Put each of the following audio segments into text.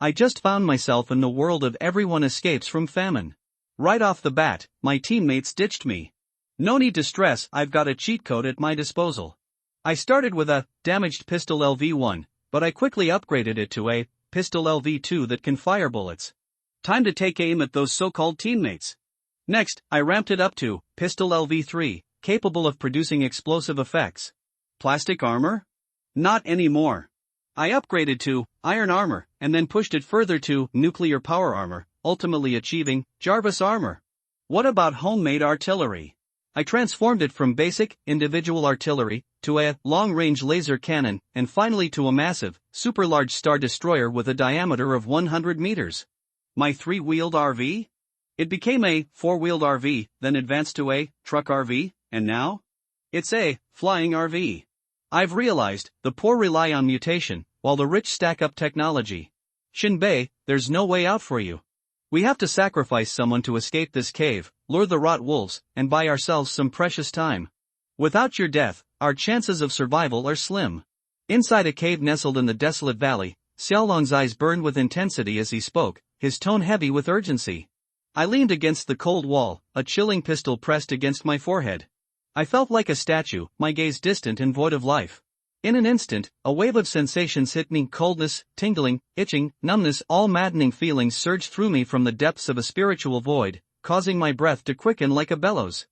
I just found myself in the world of everyone escapes from famine. Right off the bat, my teammates ditched me. No need to stress, I've got a cheat code at my disposal. I started with a damaged pistol LV1, but I quickly upgraded it to a pistol LV2 that can fire bullets. Time to take aim at those so-called teammates. Next, I ramped it up to pistol LV3, capable of producing explosive effects. Plastic armor? Not anymore. I upgraded to iron armor, and then pushed it further to nuclear power armor, ultimately achieving Jarvis armor. What about homemade artillery? I transformed it from basic, individual artillery, to a long-range laser cannon, and finally to a massive, super-large star destroyer with a diameter of 100 meters. My three-wheeled RV? It became a four-wheeled RV, then advanced to a truck RV, and now? It's a flying RV. I've realized, the poor rely on mutation, while the rich stack up technology. Shinbei, there's no way out for you. We have to sacrifice someone to escape this cave, lure the rot wolves, and buy ourselves some precious time. Without your death, our chances of survival are slim. Inside a cave nestled in the desolate valley, Xiaolong's eyes burned with intensity as he spoke, his tone heavy with urgency. I leaned against the cold wall, a chilling pistol pressed against my forehead. I felt like a statue, my gaze distant and void of life. In an instant, a wave of sensations hit me: coldness, tingling, itching, numbness. All maddening feelings surged through me from the depths of a spiritual void, causing my breath to quicken like a bellows.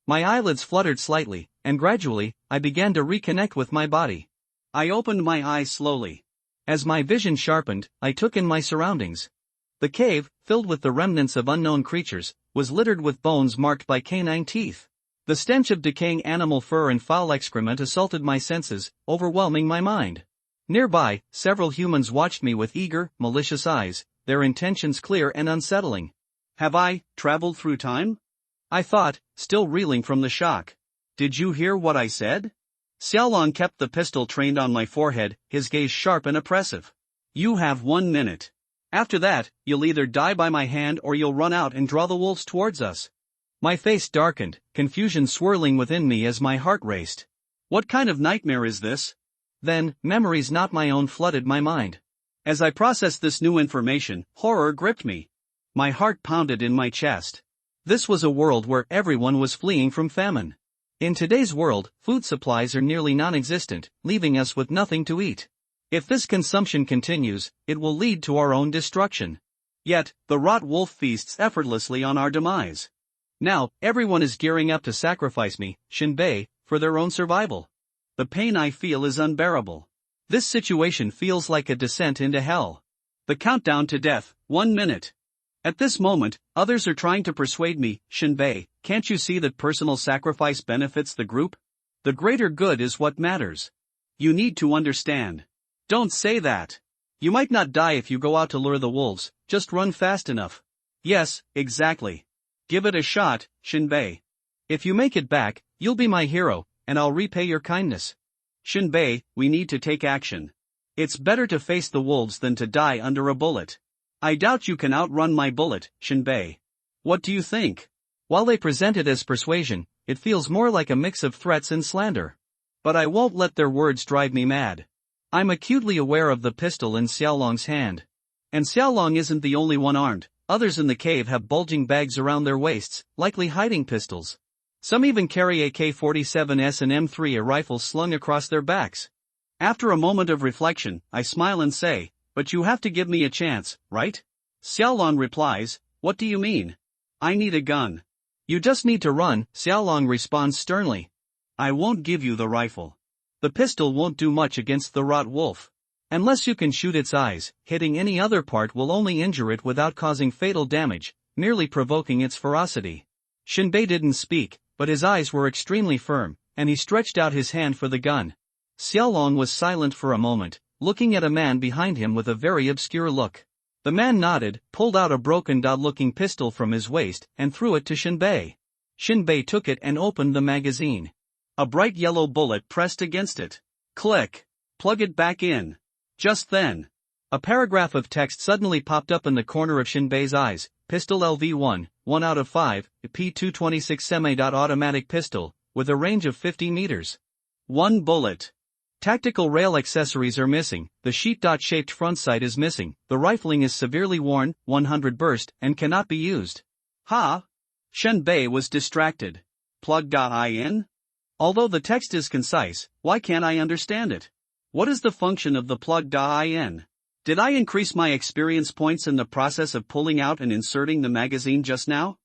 My eyelids fluttered slightly, and gradually, I began to reconnect with my body. I opened my eyes slowly. As my vision sharpened, I took in my surroundings. The cave, filled with the remnants of unknown creatures, was littered with bones marked by canine teeth. The stench of decaying animal fur and foul excrement assaulted my senses, overwhelming my mind. Nearby, several humans watched me with eager, malicious eyes, their intentions clear and unsettling. Have I traveled through time? I thought, still reeling from the shock. Did you hear what I said? Xiaolong kept the pistol trained on my forehead, his gaze sharp and oppressive. You have 1 minute. After that, you'll either die by my hand or you'll run out and draw the wolves towards us. My face darkened, confusion swirling within me as my heart raced. What kind of nightmare is this? Then, memories not my own flooded my mind. As I processed this new information, horror gripped me. My heart pounded in my chest. This was a world where everyone was fleeing from famine. In today's world, food supplies are nearly non-existent, leaving us with nothing to eat. If this consumption continues, it will lead to our own destruction. Yet, the rot wolf feasts effortlessly on our demise. Now, everyone is gearing up to sacrifice me, Shinbei, for their own survival. The pain I feel is unbearable. This situation feels like a descent into hell. The countdown to death, 1 minute. At this moment, others are trying to persuade me, Shinbei, can't you see that personal sacrifice benefits the group? The greater good is what matters. You need to understand. Don't say that. You might not die if you go out to lure the wolves, just run fast enough. Yes, exactly. Give it a shot, Shinbei. If you make it back, you'll be my hero, and I'll repay your kindness. Shinbei, we need to take action. It's better to face the wolves than to die under a bullet. I doubt you can outrun my bullet, Shinbei. What do you think? While they present it as persuasion, it feels more like a mix of threats and slander. But I won't let their words drive me mad. I'm acutely aware of the pistol in Xiaolong's hand. And Xiaolong isn't the only one armed. Others in the cave have bulging bags around their waists, likely hiding pistols. Some even carry AK-47s and M3 rifles slung across their backs. After a moment of reflection, I smile and say, but you have to give me a chance, right? Xiaolong replies, what do you mean? I need a gun. You just need to run, Xiaolong responds sternly. I won't give you the rifle. The pistol won't do much against the rot wolf. Unless you can shoot its eyes, hitting any other part will only injure it without causing fatal damage, merely provoking its ferocity. Shinbei didn't speak, but his eyes were extremely firm, and he stretched out his hand for the gun. Xiaolong was silent for a moment, looking at a man behind him with a very obscure look. The man nodded, pulled out a broken dot-looking pistol from his waist, and threw it to Shinbei. Shinbei took it and opened the magazine. A bright yellow bullet pressed against it. Click. Plug it back in. Just then, a paragraph of text suddenly popped up in the corner of Shinbei's eyes. Pistol LV1, 1 out of 5, P226 semi-automatic pistol, with a range of 50 meters. 1 bullet. Tactical rail accessories are missing, the sheet-shaped front sight is missing, the rifling is severely worn, 100 burst, and cannot be used. Ha! Shenbei was distracted. Plug.in? Although the text is concise, why can't I understand it? What is the function of the plug.in? Did I increase my experience points in the process of pulling out and inserting the magazine just now?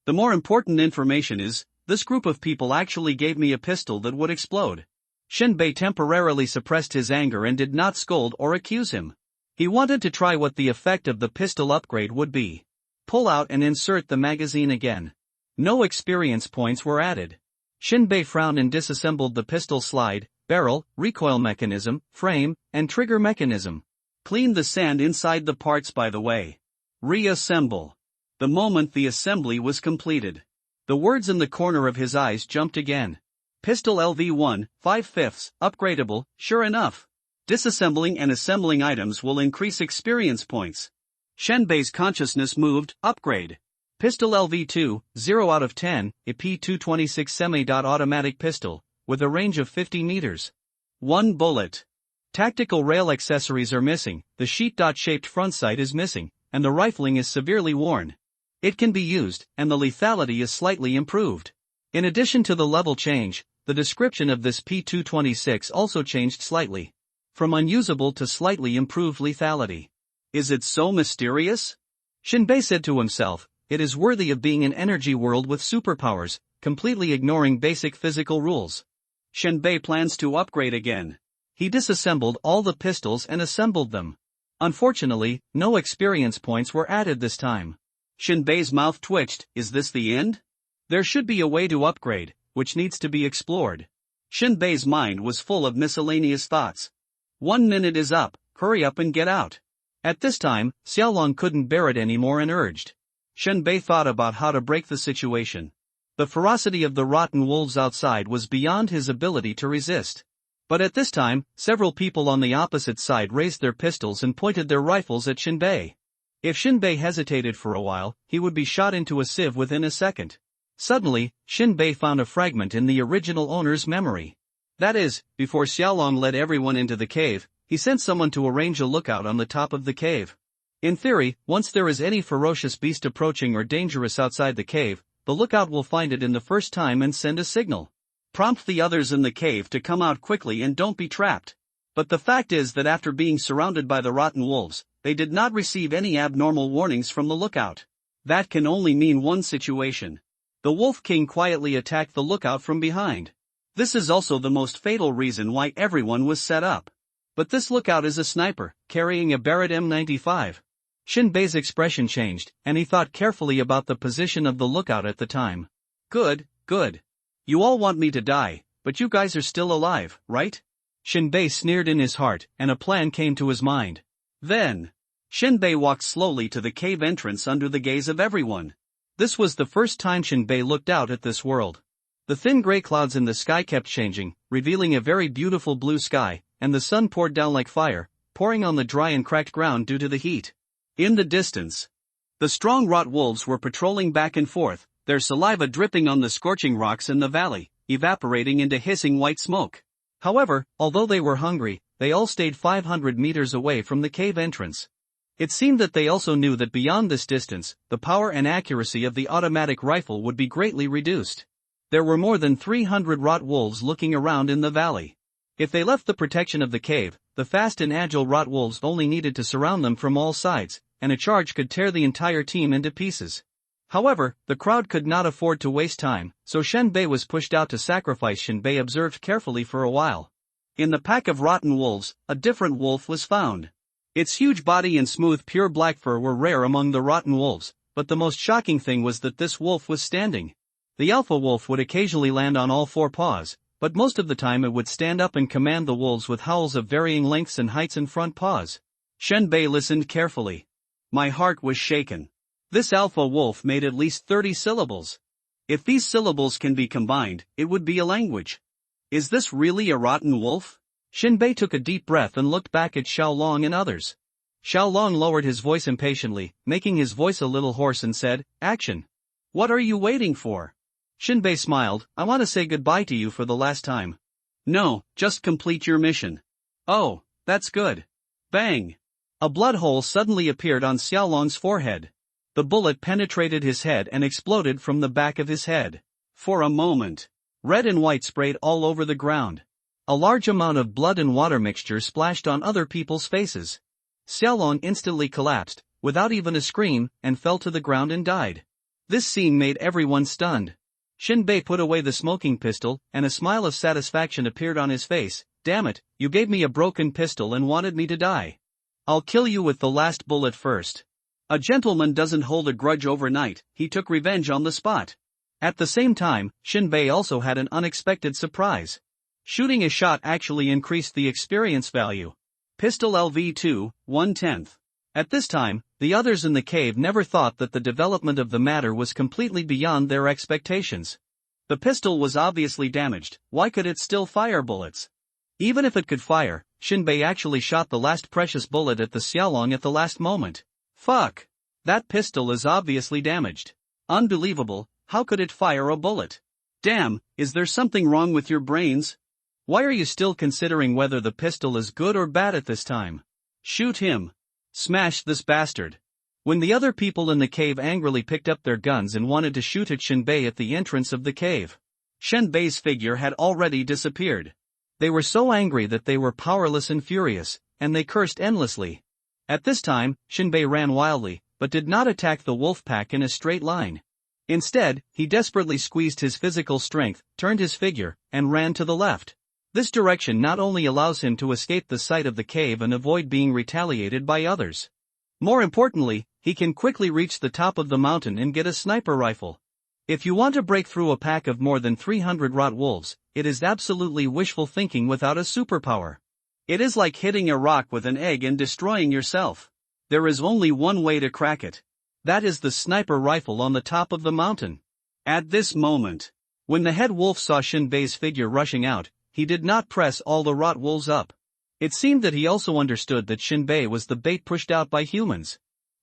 The more important information is, this group of people actually gave me a pistol that would explode. Shenbei temporarily suppressed his anger and did not scold or accuse him. He wanted to try what the effect of the pistol upgrade would be. Pull out and insert the magazine again. No experience points were added. Shenbei frowned and disassembled the pistol slide, barrel, recoil mechanism, frame, and trigger mechanism. Cleaned the sand inside the parts by the way. Reassemble. The moment the assembly was completed, the words in the corner of his eyes jumped again. Pistol LV1, 5/5, upgradable, sure enough. Disassembling and assembling items will increase experience points. Shenbei's consciousness moved, upgrade. Pistol LV2, 0 out of 10, a P226 semi-automatic pistol, with a range of 50 meters. 1 bullet. Tactical rail accessories are missing, the sheet-shaped front sight is missing, and the rifling is severely worn. It can be used, and the lethality is slightly improved. In addition to the level change, the description of this P226 also changed slightly. From unusable to slightly improved lethality. Is it so mysterious? Shenbei said to himself, it is worthy of being an energy world with superpowers, completely ignoring basic physical rules. Shenbei plans to upgrade again. He disassembled all the pistols and assembled them. Unfortunately, no experience points were added this time. Shenbei's mouth twitched, is this the end? There should be a way to upgrade, which needs to be explored. Shenbei's mind was full of miscellaneous thoughts. 1 minute is up, hurry up and get out. At this time, Xiaolong couldn't bear it anymore and urged. Shenbei thought about how to break the situation. The ferocity of the rotten wolves outside was beyond his ability to resist. But at this time, several people on the opposite side raised their pistols and pointed their rifles at Shenbei. If Shenbei hesitated for a while, he would be shot into a sieve within a second. Suddenly, Shenbei found a fragment in the original owner's memory. That is, before Xiaolong led everyone into the cave, he sent someone to arrange a lookout on the top of the cave. In theory, once there is any ferocious beast approaching or dangerous outside the cave, the lookout will find it in the first time and send a signal. Prompt the others in the cave to come out quickly and don't be trapped. But the fact is that after being surrounded by the rotten wolves, they did not receive any abnormal warnings from the lookout. That can only mean one situation. The Wolf King quietly attacked the lookout from behind. This is also the most fatal reason why everyone was set up. But this lookout is a sniper, carrying a Barrett M95. Shenbei's expression changed, and he thought carefully about the position of the lookout at the time. Good, good. You all want me to die, but you guys are still alive, right? Shenbei sneered in his heart, and a plan came to his mind. Then, Shenbei walked slowly to the cave entrance under the gaze of everyone. This was the first time Shenbei looked out at this world. The thin gray clouds in the sky kept changing, revealing a very beautiful blue sky, and the sun poured down like fire, pouring on the dry and cracked ground due to the heat. In the distance, the strong rot wolves were patrolling back and forth, their saliva dripping on the scorching rocks in the valley, evaporating into hissing white smoke. However, although they were hungry, they all stayed 500 meters away from the cave entrance. It seemed that they also knew that beyond this distance, the power and accuracy of the automatic rifle would be greatly reduced. There were more than 300 rot wolves looking around in the valley. If they left the protection of the cave, the fast and agile rot wolves only needed to surround them from all sides, and a charge could tear the entire team into pieces. However, the crowd could not afford to waste time, so Shenbei was pushed out to sacrifice. Shenbei observed carefully for a while. In the pack of rotten wolves, a different wolf was found. Its huge body and smooth pure black fur were rare among the rotten wolves, but the most shocking thing was that this wolf was standing. The alpha wolf would occasionally land on all four paws, but most of the time it would stand up and command the wolves with howls of varying lengths and heights and front paws. Shenbei listened carefully. My heart was shaken. This alpha wolf made at least 30 syllables. If these syllables can be combined, it would be a language. Is this really a rotten wolf? Shenbei took a deep breath and looked back at Xiaolong and others. Xiaolong lowered his voice impatiently, making his voice a little hoarse, and said, Action! What are you waiting for? Shenbei smiled, I want to say goodbye to you for the last time. No, just complete your mission. Oh, that's good. Bang! A blood hole suddenly appeared on Xiaolong's forehead. The bullet penetrated his head and exploded from the back of his head. For a moment, red and white sprayed all over the ground. A large amount of blood and water mixture splashed on other people's faces. Xiaolong instantly collapsed, without even a scream, and fell to the ground and died. This scene made everyone stunned. Shinbei put away the smoking pistol, and a smile of satisfaction appeared on his face. Damn it, you gave me a broken pistol and wanted me to die. I'll kill you with the last bullet first. A gentleman doesn't hold a grudge overnight, he took revenge on the spot. At the same time, Shinbei also had an unexpected surprise. Shooting a shot actually increased the experience value. Pistol LV2, 1/10. At this time, the others in the cave never thought that the development of the matter was completely beyond their expectations. The pistol was obviously damaged, why could it still fire bullets? Even if it could fire, Shinbei actually shot the last precious bullet at the Xiaolong at the last moment. Fuck! That pistol is obviously damaged. Unbelievable, how could it fire a bullet? Damn, is there something wrong with your brains? Why are you still considering whether the pistol is good or bad at this time? Shoot him. Smash this bastard. When the other people in the cave angrily picked up their guns and wanted to shoot at Shinbei at the entrance of the cave, Shinbei's figure had already disappeared. They were so angry that they were powerless and furious, and they cursed endlessly. At this time, Shinbei ran wildly, but did not attack the wolf pack in a straight line. Instead, he desperately squeezed his physical strength, turned his figure, and ran to the left. This direction not only allows him to escape the sight of the cave and avoid being retaliated by others. More importantly, he can quickly reach the top of the mountain and get a sniper rifle. If you want to break through a pack of more than 300 rot wolves, it is absolutely wishful thinking without a superpower. It is like hitting a rock with an egg and destroying yourself. There is only one way to crack it. That is the sniper rifle on the top of the mountain. At this moment, when the head wolf saw Shinbei's figure rushing out, he did not press all the rot wolves up. It seemed that he also understood that Shinbei was the bait pushed out by humans.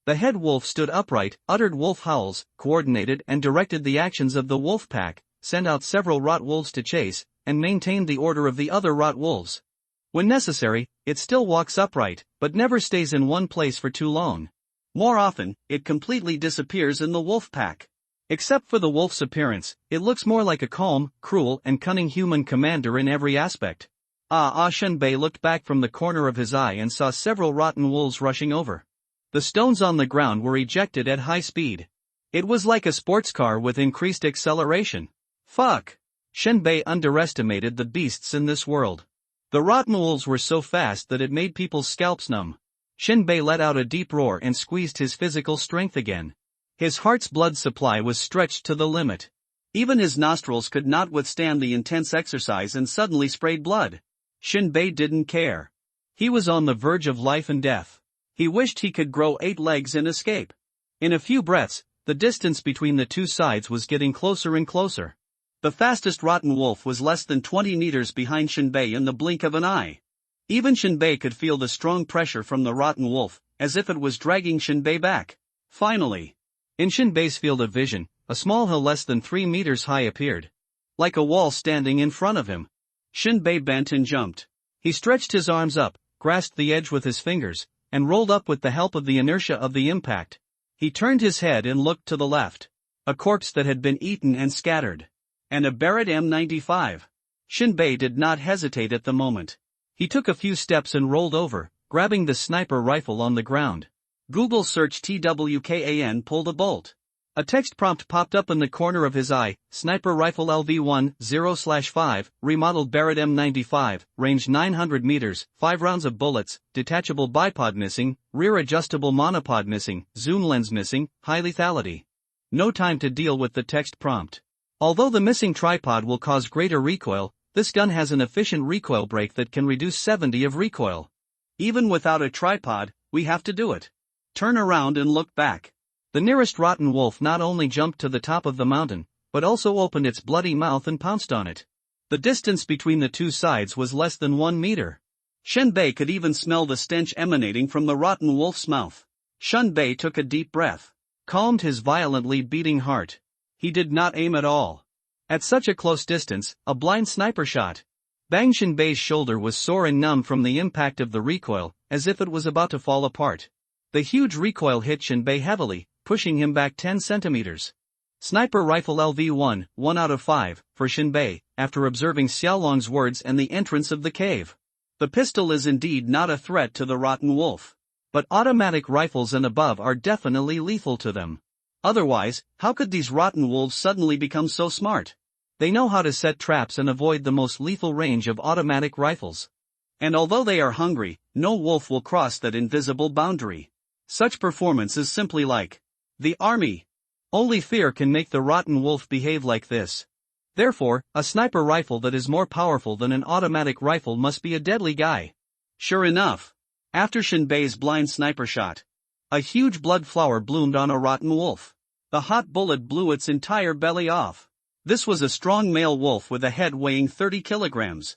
The head wolf stood upright, uttered wolf howls, coordinated and directed the actions of the wolf pack, sent out several rot wolves to chase, and maintained the order of the other rot wolves. When necessary, it still walks upright, but never stays in one place for too long. More often, it completely disappears in the wolf pack. Except for the wolf's appearance, it looks more like a calm, cruel and cunning human commander in every aspect. Shinbei looked back from the corner of his eye and saw several rotten wolves rushing over. The stones on the ground were ejected at high speed. It was like a sports car with increased acceleration. Fuck! Shinbei underestimated the beasts in this world. The rotten wolves were so fast that it made people's scalps numb. Shinbei let out a deep roar and squeezed his physical strength again. His heart's blood supply was stretched to the limit. Even his nostrils could not withstand the intense exercise and suddenly sprayed blood. Shinbei didn't care. He was on the verge of life and death. He wished he could grow 8 legs and escape. In a few breaths, the distance between the two sides was getting closer and closer. The fastest rotten wolf was less than 20 meters behind Shinbei in the blink of an eye. Even Shinbei could feel the strong pressure from the rotten wolf, as if it was dragging Shinbei back. Finally, in Shinbei's field of vision, a small hill less than 3 meters high appeared. Like a wall standing in front of him. Shinbei bent and jumped. He stretched his arms up, grasped the edge with his fingers, and rolled up with the help of the inertia of the impact. He turned his head and looked to the left. A corpse that had been eaten and scattered. And a Barrett M95. Shinbei did not hesitate at the moment. He took a few steps and rolled over, grabbing the sniper rifle on the ground. Google search TWKAN pulled a bolt. A text prompt popped up in the corner of his eye, Sniper Rifle LV1, 0/5, remodeled Barrett M95, range 900 meters, 5 rounds of bullets, detachable bipod missing, rear adjustable monopod missing, zoom lens missing, high lethality. No time to deal with the text prompt. Although the missing tripod will cause greater recoil, this gun has an efficient recoil brake that can reduce 70 of recoil. Even without a tripod, we have to do it. Turn around and look back. The nearest rotten wolf not only jumped to the top of the mountain, but also opened its bloody mouth and pounced on it. The distance between the two sides was less than 1 meter. Shinbei could even smell the stench emanating from the rotten wolf's mouth. Shinbei took a deep breath, calmed his violently beating heart. He did not aim at all. At such a close distance, a blind sniper shot. Bang! Shinbei's shoulder was sore and numb from the impact of the recoil, as if it was about to fall apart. The huge recoil hit Shinbei heavily, pushing him back 10 centimeters. Sniper rifle LV1, 1 out of 5, for Shinbei, after observing Xiaolong's words and the entrance of the cave. The pistol is indeed not a threat to the rotten wolf. But automatic rifles and above are definitely lethal to them. Otherwise, how could these rotten wolves suddenly become so smart? They know how to set traps and avoid the most lethal range of automatic rifles. And although they are hungry, no wolf will cross that invisible boundary. Such performance is simply like the army. Only fear can make the rotten wolf behave like this. Therefore, a sniper rifle that is more powerful than an automatic rifle must be a deadly guy. Sure enough, after Shinbei's blind sniper shot, a huge blood flower bloomed on a rotten wolf. The hot bullet blew its entire belly off. This was a strong male wolf with a head weighing 30 kilograms.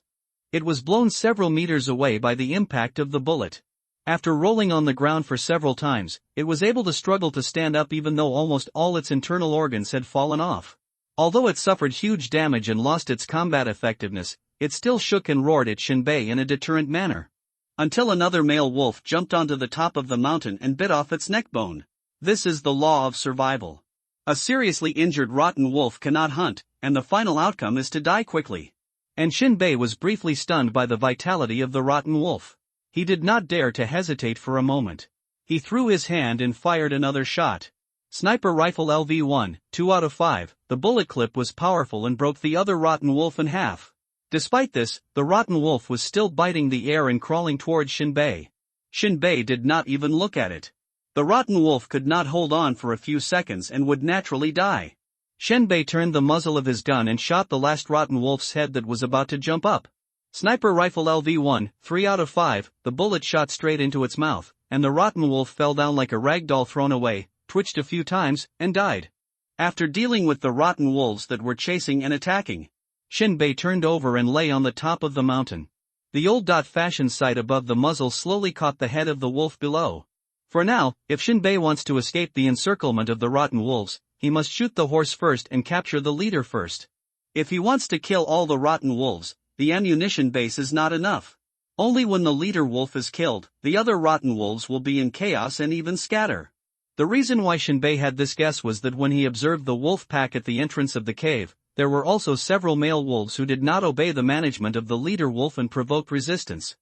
It was blown several meters away by the impact of the bullet. After rolling on the ground for several times, it was able to struggle to stand up even though almost all its internal organs had fallen off. Although it suffered huge damage and lost its combat effectiveness, it still shook and roared at Shinbei in a deterrent manner. Until another male wolf jumped onto the top of the mountain and bit off its neck bone. This is the law of survival. A seriously injured rotten wolf cannot hunt, and the final outcome is to die quickly. And Shinbei was briefly stunned by the vitality of the rotten wolf. He did not dare to hesitate for a moment. He threw his hand and fired another shot. Sniper rifle LV1, 2 out of 5, the bullet clip was powerful and broke the other rotten wolf in half. Despite this, the rotten wolf was still biting the air and crawling towards Shinbei. Shinbei did not even look at it. The rotten wolf could not hold on for a few seconds and would naturally die. Shinbei turned the muzzle of his gun and shot the last rotten wolf's head that was about to jump up. Sniper rifle LV1, 3 out of 5, the bullet shot straight into its mouth, and the rotten wolf fell down like a rag doll thrown away, twitched a few times, and died. After dealing with the rotten wolves that were chasing and attacking, Shinbei turned over and lay on the top of the mountain. The old-fashioned sight above the muzzle slowly caught the head of the wolf below. For now, if Shinbei wants to escape the encirclement of the rotten wolves, he must shoot the horse first and capture the leader first. If he wants to kill all the rotten wolves, the ammunition base is not enough. Only when the leader wolf is killed, the other rotten wolves will be in chaos and even scatter. The reason why Shinbei had this guess was that when he observed the wolf pack at the entrance of the cave, there were also several male wolves who did not obey the management of the leader wolf and provoked resistance.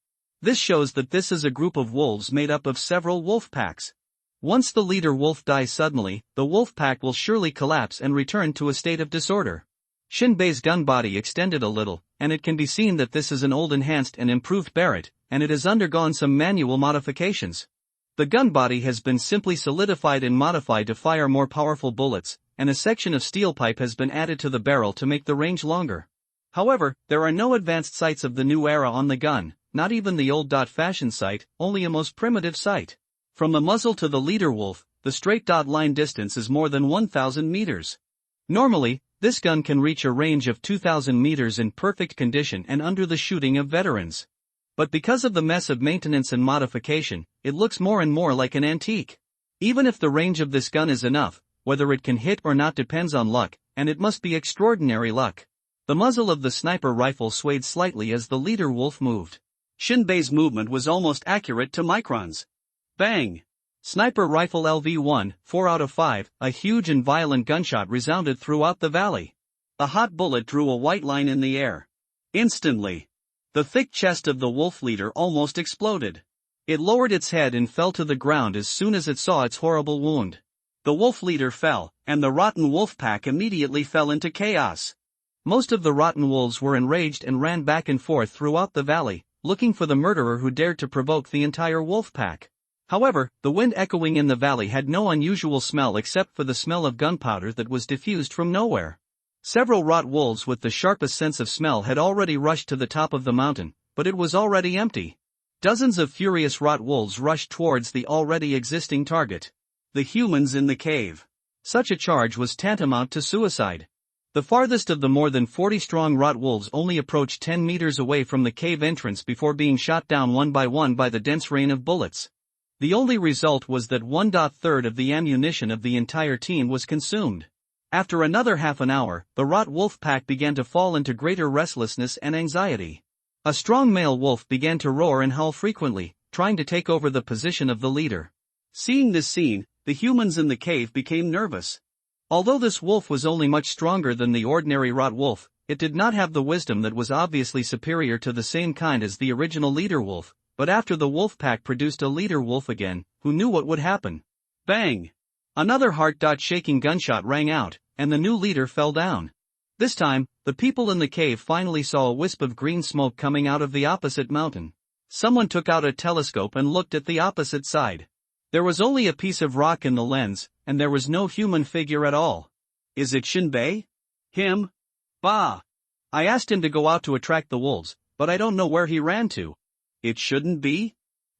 This shows that this is a group of wolves made up of several wolf packs. Once the leader wolf dies suddenly, the wolf pack will surely collapse and return to a state of disorder. Shinbei's gun body extended a little, and it can be seen that this is an old enhanced and improved Barrett, and it has undergone some manual modifications. The gun body has been simply solidified and modified to fire more powerful bullets, and a section of steel pipe has been added to the barrel to make the range longer. However, there are no advanced sights of the new era on the gun, not even the old-fashioned sight, only a most primitive sight. From the muzzle to the leader wolf, the straight line distance is more than 1,000 meters. Normally, this gun can reach a range of 2,000 meters in perfect condition and under the shooting of veterans. But because of the mess of maintenance and modification, it looks more and more like an antique. Even if the range of this gun is enough, whether it can hit or not depends on luck, and it must be extraordinary luck. The muzzle of the sniper rifle swayed slightly as the leader wolf moved. Shinbei's movement was almost accurate to microns. Bang! Sniper rifle LV1, 4 out of 5, a huge and violent gunshot resounded throughout the valley. The hot bullet drew a white line in the air. Instantly, the thick chest of the wolf leader almost exploded. It lowered its head and fell to the ground as soon as it saw its horrible wound. The wolf leader fell, and the rotten wolf pack immediately fell into chaos. Most of the rotten wolves were enraged and ran back and forth throughout the valley, looking for the murderer who dared to provoke the entire wolf pack. However, the wind echoing in the valley had no unusual smell except for the smell of gunpowder that was diffused from nowhere. Several rot wolves with the sharpest sense of smell had already rushed to the top of the mountain, but it was already empty. Dozens of furious rot wolves rushed towards the already existing target. The humans in the cave. Such a charge was tantamount to suicide. The farthest of the more than 40-strong rot wolves only approached 10 meters away from the cave entrance before being shot down one by the dense rain of bullets. The only result was that 1/3 of the ammunition of the entire team was consumed. After another half an hour, the rot wolf pack began to fall into greater restlessness and anxiety. A strong male wolf began to roar and howl frequently, trying to take over the position of the leader. Seeing this scene, the humans in the cave became nervous. Although this wolf was only much stronger than the ordinary rot wolf, it did not have the wisdom that was obviously superior to the same kind as the original leader wolf, but after the wolf pack produced a leader wolf again, who knew what would happen. Bang! Another heart-shaking gunshot rang out, and the new leader fell down. This time, the people in the cave finally saw a wisp of green smoke coming out of the opposite mountain. Someone took out a telescope and looked at the opposite side. There was only a piece of rock in the lens, and there was no human figure at all. Is it Shinbei? Him? Bah! I asked him to go out to attract the wolves, but I don't know where he ran to. It shouldn't be?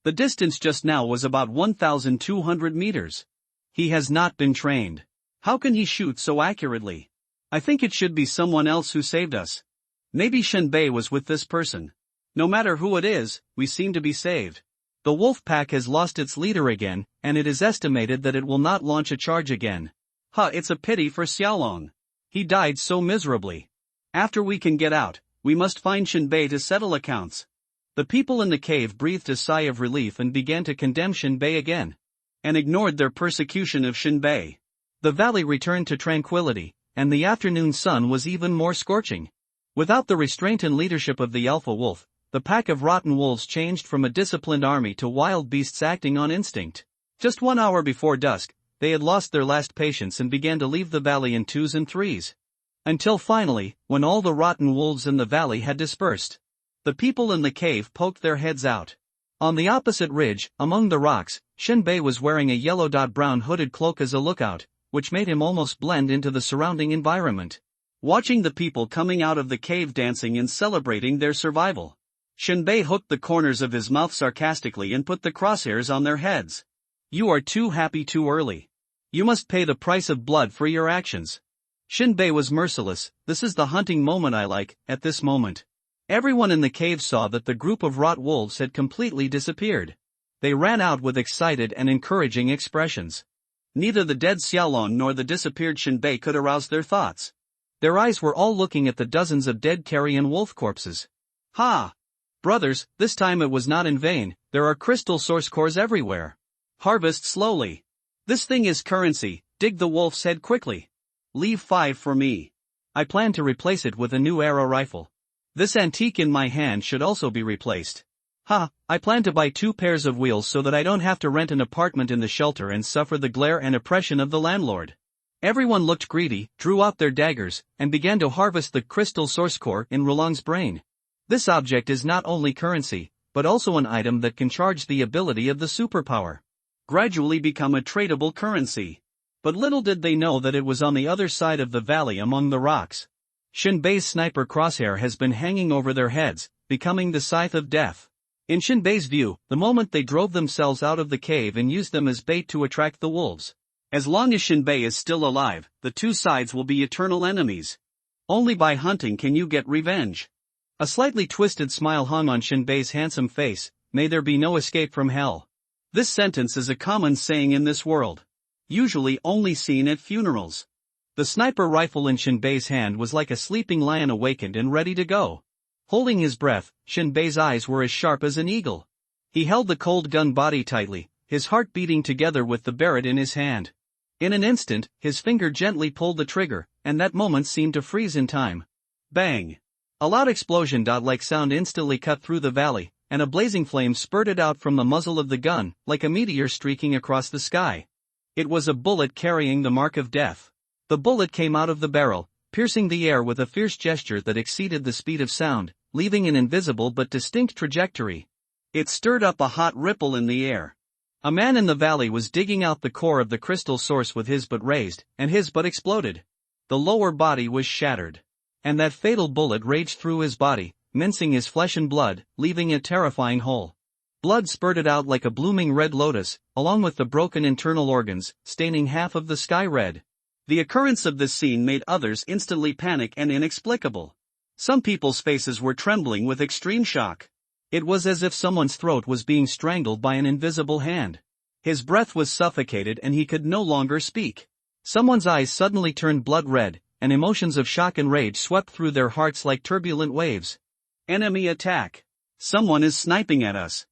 The distance just now was about 1,200 meters. He has not been trained. How can he shoot so accurately? I think it should be someone else who saved us. Maybe Shinbei was with this person. No matter who it is, we seem to be saved. The wolf pack has lost its leader again, and it is estimated that it will not launch a charge again. It's a pity for Xiaolong. He died so miserably. After we can get out, we must find Shinbei to settle accounts. The people in the cave breathed a sigh of relief and began to condemn Shinbei again, and ignored their persecution of Shinbei. The valley returned to tranquility, and the afternoon sun was even more scorching. Without the restraint and leadership of the alpha wolf, the pack of rotten wolves changed from a disciplined army to wild beasts acting on instinct. Just 1 hour before dusk, they had lost their last patience and began to leave the valley in 2s and 3s. Until finally, when all the rotten wolves in the valley had dispersed, the people in the cave poked their heads out. On the opposite ridge, among the rocks, Shinbei was wearing a yellow-brown hooded cloak as a lookout, which made him almost blend into the surrounding environment. Watching the people coming out of the cave dancing and celebrating their survival, Shinbei hooked the corners of his mouth sarcastically and put the crosshairs on their heads. You are too happy too early. You must pay the price of blood for your actions. Shinbei was merciless. This is the hunting moment I like. At this moment, everyone in the cave saw that the group of rot wolves had completely disappeared. They ran out with excited and encouraging expressions. Neither the dead Xiaolong nor the disappeared Shinbei could arouse their thoughts. Their eyes were all looking at the dozens of dead carrion wolf corpses. Ha! Brothers, this time it was not in vain. There are crystal source cores everywhere. Harvest slowly. This thing is currency. Dig the wolf's head quickly. Leave 5 for me. I plan to replace it with a new arrow rifle. This antique in my hand should also be replaced. I plan to buy 2 pairs of wheels so that I don't have to rent an apartment in the shelter and suffer the glare and oppression of the landlord. Everyone looked greedy, drew out their daggers, and began to harvest the crystal source core in Rulong's brain. This object is not only currency, but also an item that can charge the ability of the superpower. Gradually become a tradable currency. But little did they know that it was on the other side of the valley among the rocks. Shinbei's sniper crosshair has been hanging over their heads, becoming the scythe of death. In Shinbei's view, the moment they drove themselves out of the cave and used them as bait to attract the wolves. As long as Shinbei is still alive, the two sides will be eternal enemies. Only by hunting can you get revenge. A slightly twisted smile hung on Shinbei's handsome face. May there be no escape from hell. This sentence is a common saying in this world, usually only seen at funerals. The sniper rifle in Shinbei's hand was like a sleeping lion awakened and ready to go. Holding his breath, Shinbei's eyes were as sharp as an eagle. He held the cold gun body tightly, his heart beating together with the barrett in his hand. In an instant, his finger gently pulled the trigger, and that moment seemed to freeze in time. Bang! A loud explosion-like sound instantly cut through the valley, and a blazing flame spurted out from the muzzle of the gun, like a meteor streaking across the sky. It was a bullet carrying the mark of death. The bullet came out of the barrel, piercing the air with a fierce gesture that exceeded the speed of sound, leaving an invisible but distinct trajectory. It stirred up a hot ripple in the air. A man in the valley was digging out the core of the crystal source with his butt raised, and his butt exploded. The lower body was shattered. And that fatal bullet raged through his body, mincing his flesh and blood, leaving a terrifying hole. Blood spurted out like a blooming red lotus, along with the broken internal organs, staining half of the sky red. The occurrence of this scene made others instantly panic and inexplicable. Some people's faces were trembling with extreme shock. It was as if someone's throat was being strangled by an invisible hand. His breath was suffocated and he could no longer speak. Someone's eyes suddenly turned blood red, and emotions of shock and rage swept through their hearts like turbulent waves. Enemy attack. Someone is sniping at us.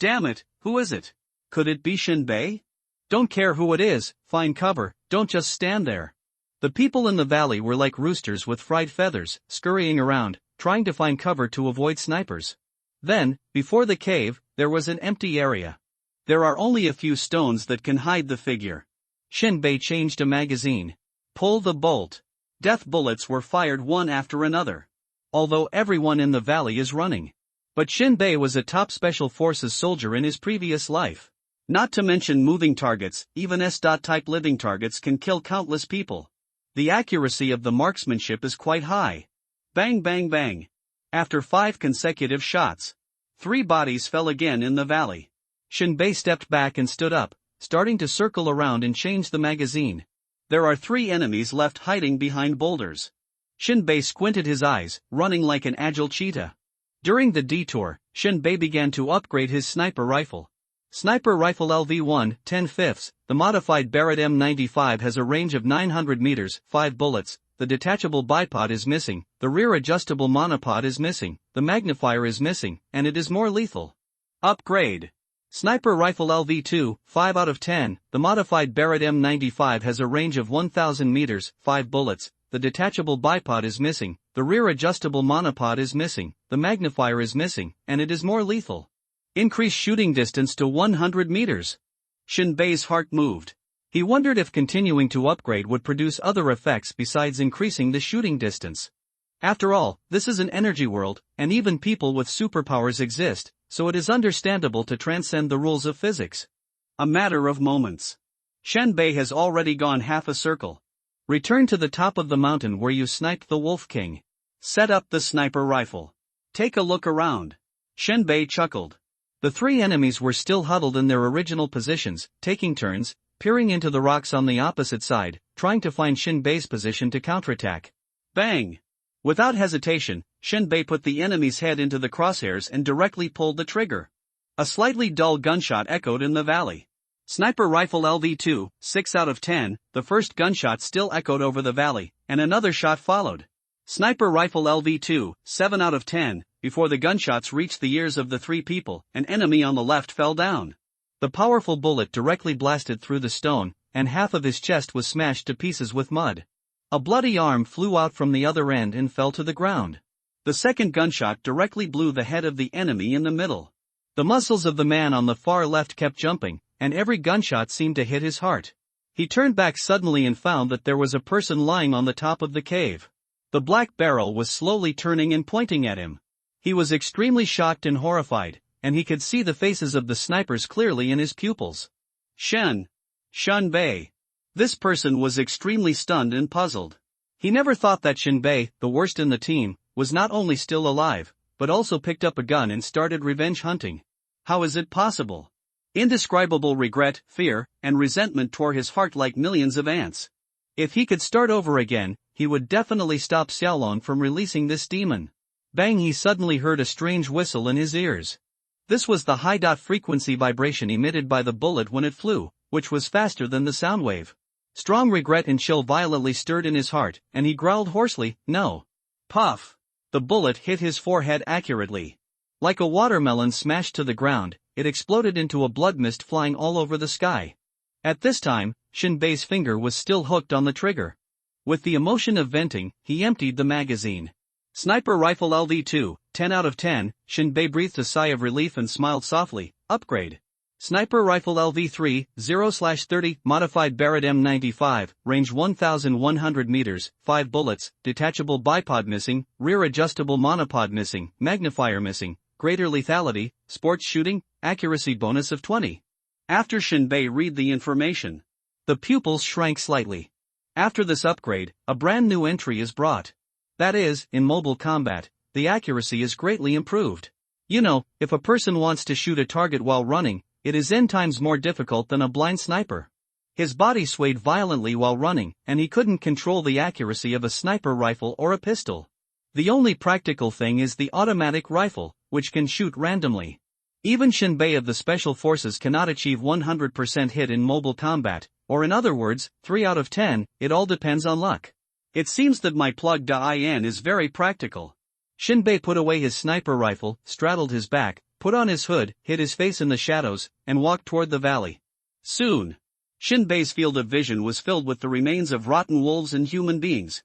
Damn it, who is it? Could it be Shinbei? Don't care who it is, find cover, don't just stand there. The people in the valley were like roosters with fried feathers, scurrying around, trying to find cover to avoid snipers. Then, before the cave, there was an empty area. There are only a few stones that can hide the figure. Shinbei changed a magazine. Pull the bolt. Death bullets were fired one after another. Although everyone in the valley is running. But Shinbei was a top special forces soldier in his previous life. Not to mention moving targets, even S.type living targets can kill countless people. The accuracy of the marksmanship is quite high. Bang bang bang. After 5 consecutive shots, 3 bodies fell again in the valley. Shinbei stepped back and stood up, starting to circle around and change the magazine. There are 3 enemies left hiding behind boulders. Shinbei squinted his eyes, running like an agile cheetah. During the detour, Shinbei began to upgrade his sniper rifle. Sniper rifle LV1, 10/5, the modified Barrett M95 has a range of 900 meters, 5 bullets, the detachable bipod is missing, the rear adjustable monopod is missing, the magnifier is missing, and it is more lethal. Upgrade. Sniper rifle LV2, 5 out of 10, the modified Barrett M95 has a range of 1000 meters, 5 bullets, the detachable bipod is missing, the rear adjustable monopod is missing, the magnifier is missing, and it is more lethal. Increase shooting distance to 100 meters. Shinbei's heart moved. He wondered if continuing to upgrade would produce other effects besides increasing the shooting distance. After all, this is an energy world, and even people with superpowers exist, so it is understandable to transcend the rules of physics. A matter of moments. Shinbei has already gone half a circle. Return to the top of the mountain where you sniped the Wolf King. Set up the sniper rifle. Take a look around. Shinbei chuckled. The 3 enemies were still huddled in their original positions, taking turns, peering into the rocks on the opposite side, trying to find Shinbei's position to counterattack. Bang! Without hesitation, Shinbei put the enemy's head into the crosshairs and directly pulled the trigger. A slightly dull gunshot echoed in the valley. Sniper rifle LV2, 6 out of 10, the first gunshot still echoed over the valley, and another shot followed. Sniper rifle LV2, 7 out of 10, before the gunshots reached the ears of the 3 people, an enemy on the left fell down. The powerful bullet directly blasted through the stone, and half of his chest was smashed to pieces with mud. A bloody arm flew out from the other end and fell to the ground. The second gunshot directly blew the head of the enemy in the middle. The muscles of the man on the far left kept jumping, and every gunshot seemed to hit his heart. He turned back suddenly and found that there was a person lying on the top of the cave. The black barrel was slowly turning and pointing at him. He was extremely shocked and horrified, and he could see the faces of the snipers clearly in his pupils. Shinbei. This person was extremely stunned and puzzled. He never thought that Shinbei, the worst in the team, was not only still alive, but also picked up a gun and started revenge hunting. How is it possible? Indescribable regret, fear, and resentment tore his heart like millions of ants. If he could start over again, he would definitely stop Xiaolong from releasing this demon. Bang! He suddenly heard a strange whistle in his ears. This was the high-frequency vibration emitted by the bullet when it flew, which was faster than the sound wave. Strong regret and chill violently stirred in his heart, and he growled hoarsely, "No." Puff! The bullet hit his forehead accurately. Like a watermelon smashed to the ground, it exploded into a blood mist flying all over the sky. At this time, Shinbei's finger was still hooked on the trigger. With the emotion of venting, he emptied the magazine. Sniper rifle LV2, 10 out of 10, Shinbei breathed a sigh of relief and smiled softly. Upgrade. Sniper rifle LV3, 0/30, modified Barrett M95, range 1100 meters, 5 bullets, detachable bipod missing, rear adjustable monopod missing, magnifier missing, greater lethality, sports shooting, accuracy bonus of 20. After Shinbei read the information, the pupils shrank slightly. After this upgrade, a brand new entry is brought. That is, in mobile combat, the accuracy is greatly improved. You know, if a person wants to shoot a target while running, it is n times more difficult than a blind sniper. His body swayed violently while running, and he couldn't control the accuracy of a sniper rifle or a pistol. The only practical thing is the automatic rifle, which can shoot randomly. Even Shinbei of the Special Forces cannot achieve 100% hit in mobile combat, or in other words, 3 out of 10, it all depends on luck. It seems that my plug-in is very practical. Shinbei put away his sniper rifle, straddled his back, put on his hood, hid his face in the shadows, and walked toward the valley. Soon, Shinbei's field of vision was filled with the remains of rotten wolves and human beings.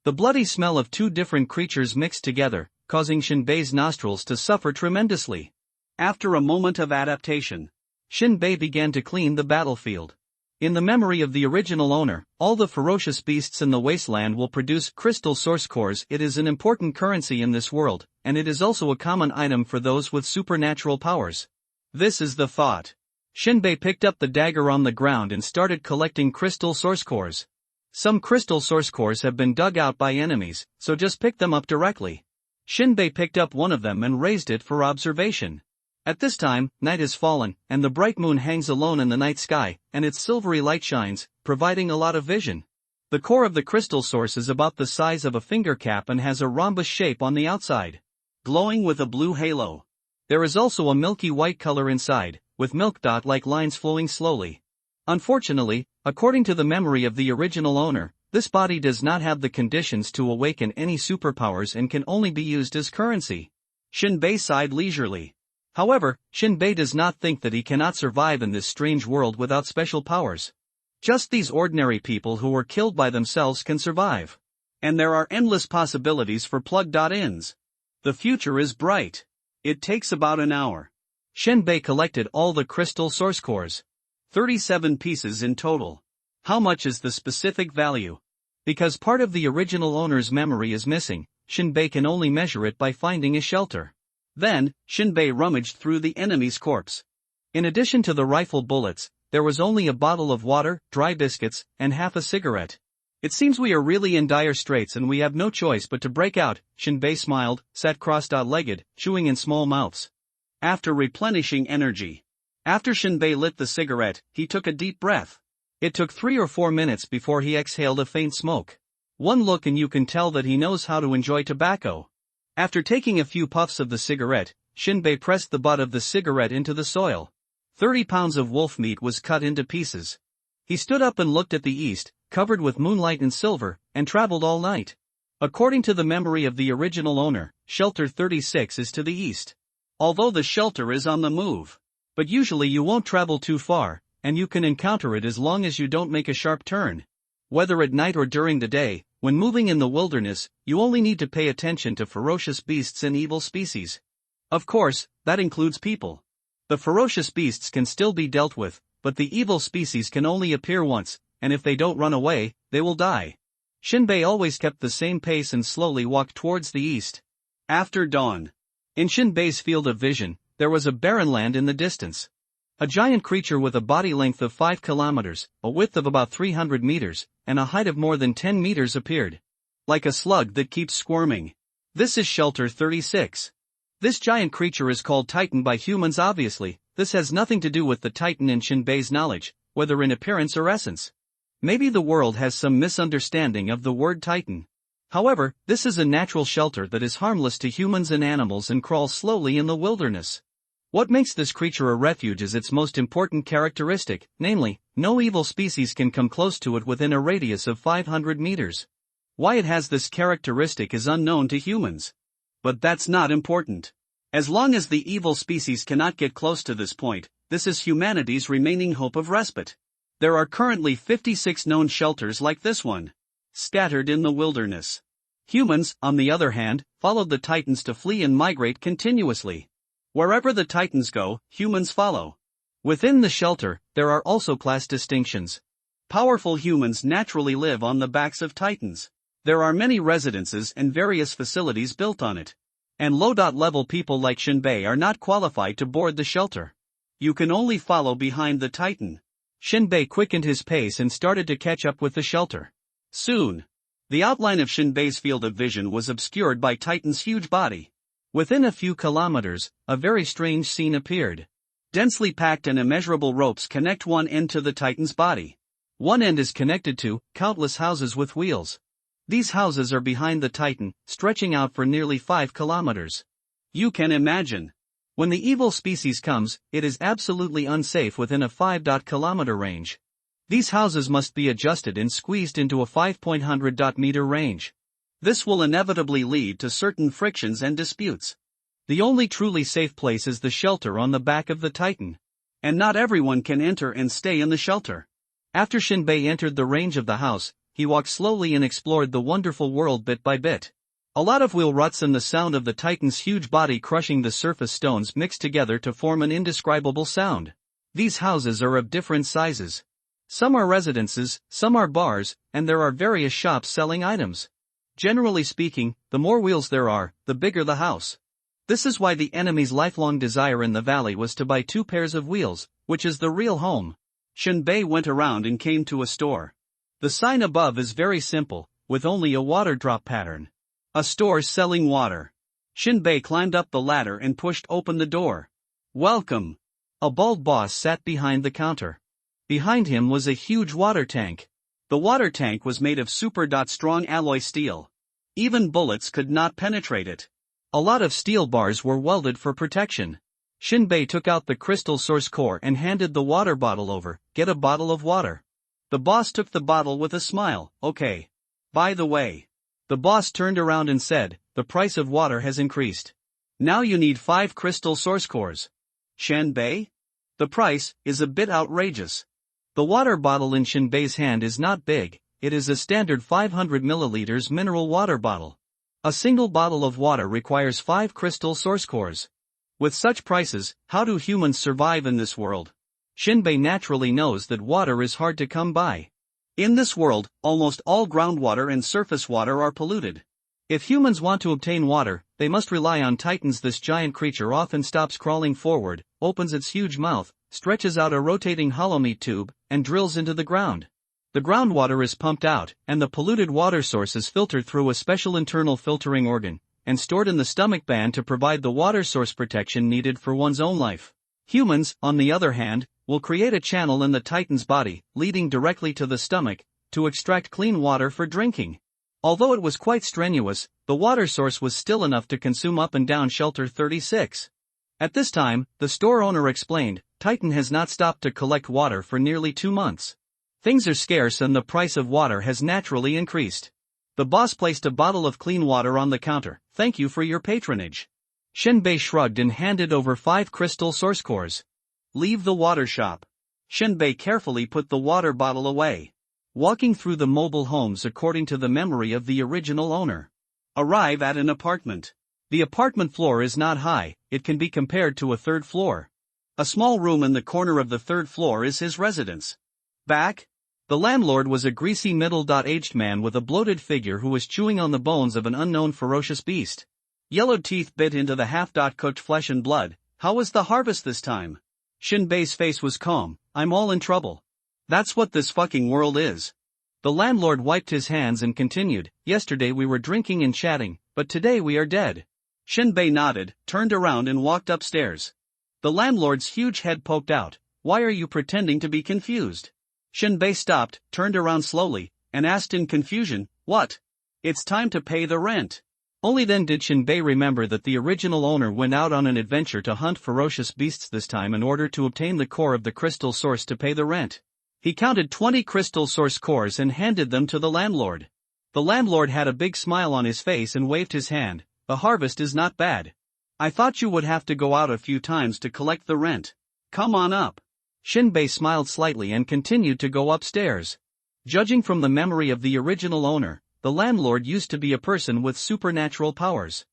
The bloody smell of two different creatures mixed together, causing Shinbei's nostrils to suffer tremendously. After a moment of adaptation, Shinbei began to clean the battlefield. In the memory of the original owner, all the ferocious beasts in the wasteland will produce crystal source cores. It is an important currency in this world, and it is also a common item for those with supernatural powers. This is the thought. Shinbei picked up the dagger on the ground and started collecting crystal source cores. Some crystal source cores have been dug out by enemies, so just pick them up directly. Shinbei picked up one of them and raised it for observation. At this time, night has fallen, and the bright moon hangs alone in the night sky, and its silvery light shines, providing a lot of vision. The core of the crystal source is about the size of a finger cap and has a rhombus shape on the outside, glowing with a blue halo. There is also a milky white color inside, with milk dot-like lines flowing slowly. Unfortunately, according to the memory of the original owner, this body does not have the conditions to awaken any superpowers and can only be used as currency. Shinbei sighed leisurely. However, Shinbei does not think that he cannot survive in this strange world without special powers. Just these ordinary people who were killed by themselves can survive. And there are endless possibilities for plug.ins. The future is bright. It takes about an hour. Shinbei collected all the crystal source cores. 37 pieces in total. How much is the specific value? Because part of the original owner's memory is missing, Shinbei can only measure it by finding a shelter. Then, Shinbei rummaged through the enemy's corpse. In addition to the rifle bullets, there was only a bottle of water, dry biscuits, and half a cigarette. It seems we are really in dire straits and we have no choice but to break out. Shinbei smiled, sat cross-legged, chewing in small mouths. After replenishing energy. After Shinbei lit the cigarette, he took a deep breath. It took 3 or 4 minutes before he exhaled a faint smoke. One look and you can tell that he knows how to enjoy tobacco. After taking a few puffs of the cigarette, Shinbei pressed the butt of the cigarette into the soil. 30 pounds of wolf meat was cut into pieces. He stood up and looked at the east, covered with moonlight and silver, and traveled all night. According to the memory of the original owner, Shelter 36 is to the east. Although the shelter is on the move. But usually you won't travel too far, and you can encounter it as long as you don't make a sharp turn. Whether at night or during the day, when moving in the wilderness, you only need to pay attention to ferocious beasts and evil species. Of course, that includes people. The ferocious beasts can still be dealt with, but the evil species can only appear once, and if they don't run away, they will die. Shinbei always kept the same pace and slowly walked towards the east. After dawn. In Shinbei's field of vision, there was a barren land in the distance. A giant creature with a body length of 5 kilometers, a width of about 300 meters, and a height of more than 10 meters appeared. Like a slug that keeps squirming. This is Shelter 36. This giant creature is called Titan by humans obviously. This has nothing to do with the Titan in Shinbei's knowledge, whether in appearance or essence. Maybe the world has some misunderstanding of the word Titan. However, this is a natural shelter that is harmless to humans and animals and crawls slowly in the wilderness. What makes this creature a refuge is its most important characteristic, namely, no evil species can come close to it within a radius of 500 meters. Why it has this characteristic is unknown to humans. But that's not important. As long as the evil species cannot get close to this point, this is humanity's remaining hope of respite. There are currently 56 known shelters like this one, scattered in the wilderness. Humans, on the other hand, followed the Titans to flee and migrate continuously. Wherever the Titans go, humans follow. Within the shelter, there are also class distinctions. Powerful humans naturally live on the backs of Titans. There are many residences and various facilities built on it. And low-level people like Shinbei are not qualified to board the shelter. You can only follow behind the Titan. Shinbei quickened his pace and started to catch up with the shelter. Soon, the outline of Shinbei's field of vision was obscured by Titan's huge body. Within a few kilometers, a very strange scene appeared. Densely packed and immeasurable ropes connect one end to the Titan's body. One end is connected to countless houses with wheels. These houses are behind the Titan, stretching out for nearly 5 kilometers. You can imagine. When the evil species comes, it is absolutely unsafe within a 5-kilometer range. These houses must be adjusted and squeezed into a 500 meter range. This will inevitably lead to certain frictions and disputes. The only truly safe place is the shelter on the back of the Titan. And not everyone can enter and stay in the shelter. After Shinbei entered the range of the house, he walked slowly and explored the wonderful world bit by bit. A lot of wheel ruts and the sound of the Titan's huge body crushing the surface stones mixed together to form an indescribable sound. These houses are of different sizes. Some are residences, some are bars, and there are various shops selling items. Generally speaking, the more wheels there are, the bigger the house. This is why the enemy's lifelong desire in the valley was to buy 2 pairs of wheels, which is the real home. Shinbei went around and came to a store. The sign above is very simple, with only a water drop pattern. A store selling water. Shinbei climbed up the ladder and pushed open the door. Welcome. A bald boss sat behind the counter. Behind him was a huge water tank. The water tank was made of super-strong alloy steel. Even bullets could not penetrate it. A lot of steel bars were welded for protection. Shinbei took out the crystal source core and handed the water bottle over. Get a bottle of water. The boss took the bottle with a smile. Okay. By the way. The boss turned around and said, the price of water has increased. Now you need 5 crystal source cores. Shinbei? The price is a bit outrageous. The water bottle in Shinbei's hand is not big, it is a standard 500 milliliters mineral water bottle. A single bottle of water requires 5 crystal source cores. With such prices, how do humans survive in this world? Shinbei naturally knows that water is hard to come by. In this world, almost all groundwater and surface water are polluted. If humans want to obtain water, they must rely on titans. This giant creature often stops crawling forward, opens its huge mouth, stretches out a rotating hollow meat tube, and drills into the ground. The groundwater is pumped out, and the polluted water source is filtered through a special internal filtering organ, and stored in the stomach band to provide the water source protection needed for one's own life. Humans, on the other hand, will create a channel in the Titan's body, leading directly to the stomach, to extract clean water for drinking. Although it was quite strenuous, the water source was still enough to consume up and down Shelter 36. At this time, the store owner explained, Titan has not stopped to collect water for nearly 2 months. Things are scarce and the price of water has naturally increased. The boss placed a bottle of clean water on the counter. Thank you for your patronage. Shinbei shrugged and handed over 5 crystal source cores. Leave the water shop. Shinbei carefully put the water bottle away. Walking through the mobile homes according to the memory of the original owner. Arrive at an apartment. The apartment floor is not high, it can be compared to a 3rd floor. A small room in the corner of the 3rd floor is his residence. Back? The landlord was a greasy middle-aged man with a bloated figure who was chewing on the bones of an unknown ferocious beast. Yellowed teeth bit into the half-cooked flesh and blood. How was the harvest this time? Shinbei's face was calm. I'm all in trouble. That's what this fucking world is. The landlord wiped his hands and continued, yesterday we were drinking and chatting, but today we are dead. Shinbei nodded, turned around and walked upstairs. The landlord's huge head poked out. Why are you pretending to be confused? Shinbei stopped, turned around slowly, and asked in confusion, what? It's time to pay the rent. Only then did Shinbei remember that the original owner went out on an adventure to hunt ferocious beasts this time in order to obtain the core of the crystal source to pay the rent. He counted 20 crystal source cores and handed them to the landlord. The landlord had a big smile on his face and waved his hand. The harvest is not bad. I thought you would have to go out a few times to collect the rent. Come on up. Shinbei smiled slightly and continued to go upstairs. Judging from the memory of the original owner, the landlord used to be a person with supernatural powers.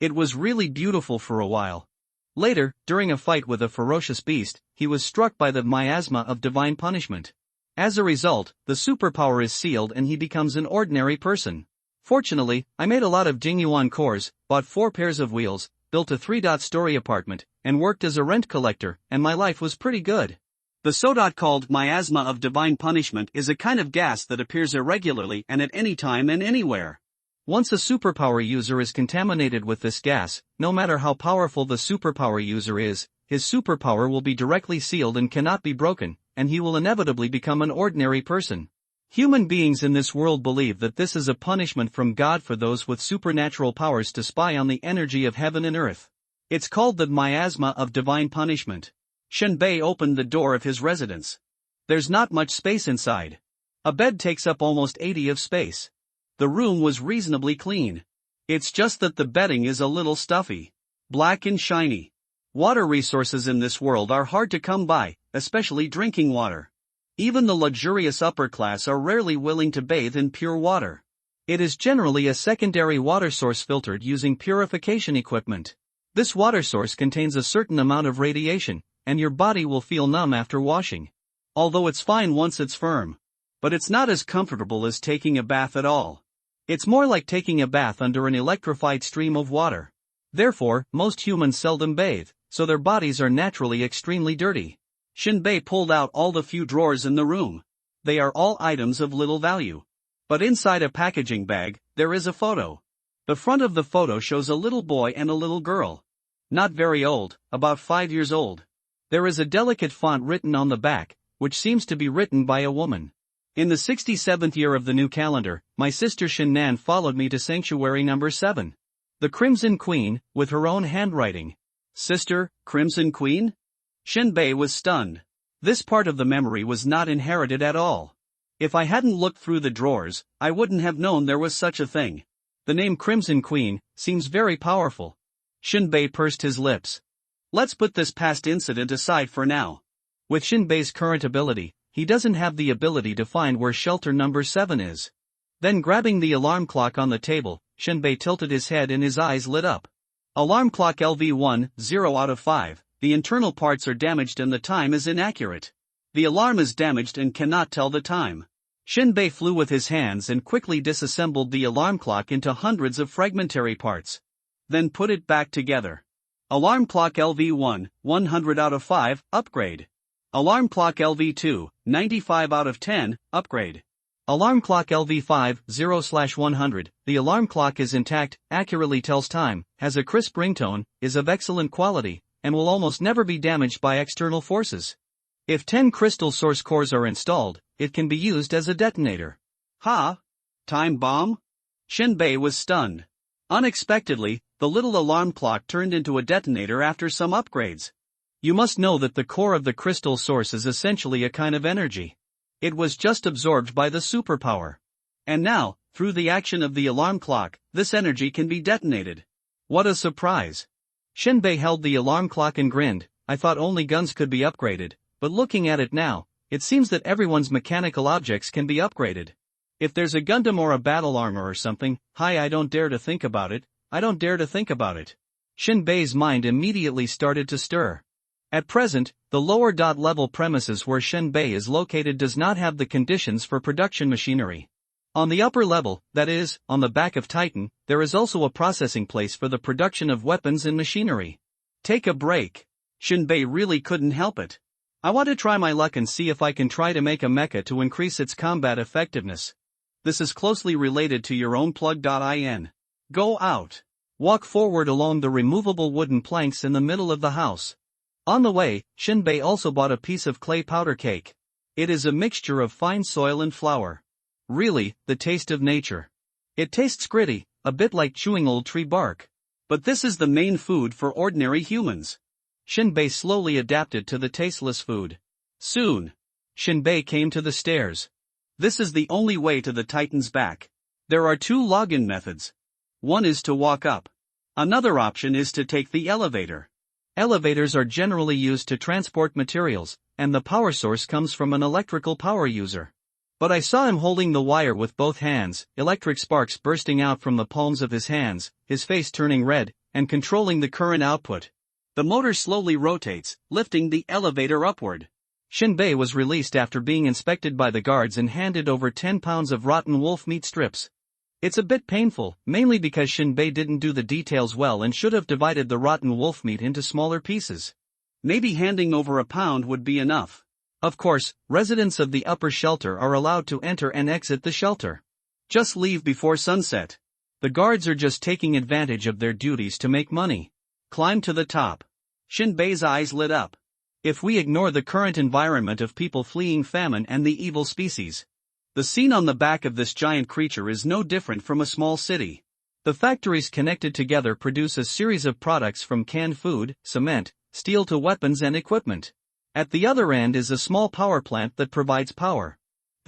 It was really beautiful for a while. Later, during a fight with a ferocious beast, he was struck by the miasma of divine punishment. As a result, the superpower is sealed and he becomes an ordinary person. Fortunately, I made a lot of Jingyuan cores, bought 4 pairs of wheels, built a 3-story apartment, and worked as a rent collector, and my life was pretty good. The so-called miasma of divine punishment is a kind of gas that appears irregularly and at any time and anywhere. Once a superpower user is contaminated with this gas, no matter how powerful the superpower user is, his superpower will be directly sealed and cannot be broken, and he will inevitably become an ordinary person. Human beings in this world believe that this is a punishment from God for those with supernatural powers to spy on the energy of heaven and earth. It's called the miasma of divine punishment. Shinbei opened the door of his residence. There's not much space inside. A bed takes up almost 80 of space. The room was reasonably clean. It's just that the bedding is a little stuffy. Black and shiny. Water resources in this world are hard to come by, especially drinking water. Even the luxurious upper class are rarely willing to bathe in pure water. It is generally a secondary water source filtered using purification equipment. This water source contains a certain amount of radiation, and your body will feel numb after washing. Although it's fine once it's firm. But it's not as comfortable as taking a bath at all. It's more like taking a bath under an electrified stream of water. Therefore, most humans seldom bathe, so their bodies are naturally extremely dirty. Shinbei pulled out all the few drawers in the room. They are all items of little value. But inside a packaging bag, there is a photo. The front of the photo shows a little boy and a little girl. Not very old, about 5 years old. There is a delicate font written on the back, which seems to be written by a woman. In the 67th year of the new calendar, my sister Shinnan followed me to Sanctuary number 7. The Crimson Queen, with her own handwriting. Sister, Crimson Queen? Shinbei was stunned. This part of the memory was not inherited at all. If I hadn't looked through the drawers, I wouldn't have known there was such a thing. The name Crimson Queen seems very powerful. Shinbei pursed his lips. Let's put this past incident aside for now. With Shinbei's current ability, he doesn't have the ability to find where shelter number 7 is. Then grabbing the alarm clock on the table, Shinbei tilted his head and his eyes lit up. Alarm clock LV1, 0 out of 5, the internal parts are damaged and the time is inaccurate. The alarm is damaged and cannot tell the time. Shinbei flew with his hands and quickly disassembled the alarm clock into hundreds of fragmentary parts. Then put it back together. Alarm clock LV1, 100 out of 5, upgrade. Alarm clock LV2, 95 out of 10, upgrade. Alarm clock LV5, 0/100, the alarm clock is intact, accurately tells time, has a crisp ringtone, is of excellent quality, and will almost never be damaged by external forces. If 10 crystal source cores are installed, it can be used as a detonator. Ha! Time bomb? Shinbei was stunned. Unexpectedly, the little alarm clock turned into a detonator after some upgrades. You must know that the core of the crystal source is essentially a kind of energy. It was just absorbed by the superpower. And now, through the action of the alarm clock, this energy can be detonated. What a surprise! Shinbei held the alarm clock and grinned. I thought only guns could be upgraded, but looking at it now, it seems that everyone's mechanical objects can be upgraded. If there's a Gundam or a battle armor or something, I don't dare to think about it, I don't dare to think about it. Shinbei's mind immediately started to stir. At present, the lower level premises where Shinbei is located does not have the conditions for production machinery. On the upper level, that is, on the back of Titan, there is also a processing place for the production of weapons and machinery. Take a break. Shinbei really couldn't help it. I want to try my luck and see if I can try to make a mecha to increase its combat effectiveness. This is closely related to your own plug.in. Go out. Walk forward along the removable wooden planks in the middle of the house. On the way, Shinbei also bought a piece of clay powder cake. It is a mixture of fine soil and flour. Really, the taste of nature. It tastes gritty, a bit like chewing old tree bark. But this is the main food for ordinary humans. Shinbei slowly adapted to the tasteless food. Soon, Shinbei came to the stairs. This is the only way to the Titan's back. There are 2 login methods. One is to walk up. Another option is to take the elevator. Elevators are generally used to transport materials, and the power source comes from an electrical power user. But I saw him holding the wire with both hands, electric sparks bursting out from the palms of his hands, his face turning red, and controlling the current output. The motor slowly rotates, lifting the elevator upward. Shinbei was released after being inspected by the guards and handed over 10 pounds of rotten wolf meat strips. It's a bit painful, mainly because Shinbei didn't do the details well and should have divided the rotten wolf meat into smaller pieces. Maybe handing over a pound would be enough. Of course, residents of the upper shelter are allowed to enter and exit the shelter. Just leave before sunset. The guards are just taking advantage of their duties to make money. Climb to the top. Shinbei's eyes lit up. If we ignore the current environment of people fleeing famine and the evil species, the scene on the back of this giant creature is no different from a small city. The factories connected together produce a series of products from canned food, cement, steel to weapons and equipment. At the other end is a small power plant that provides power.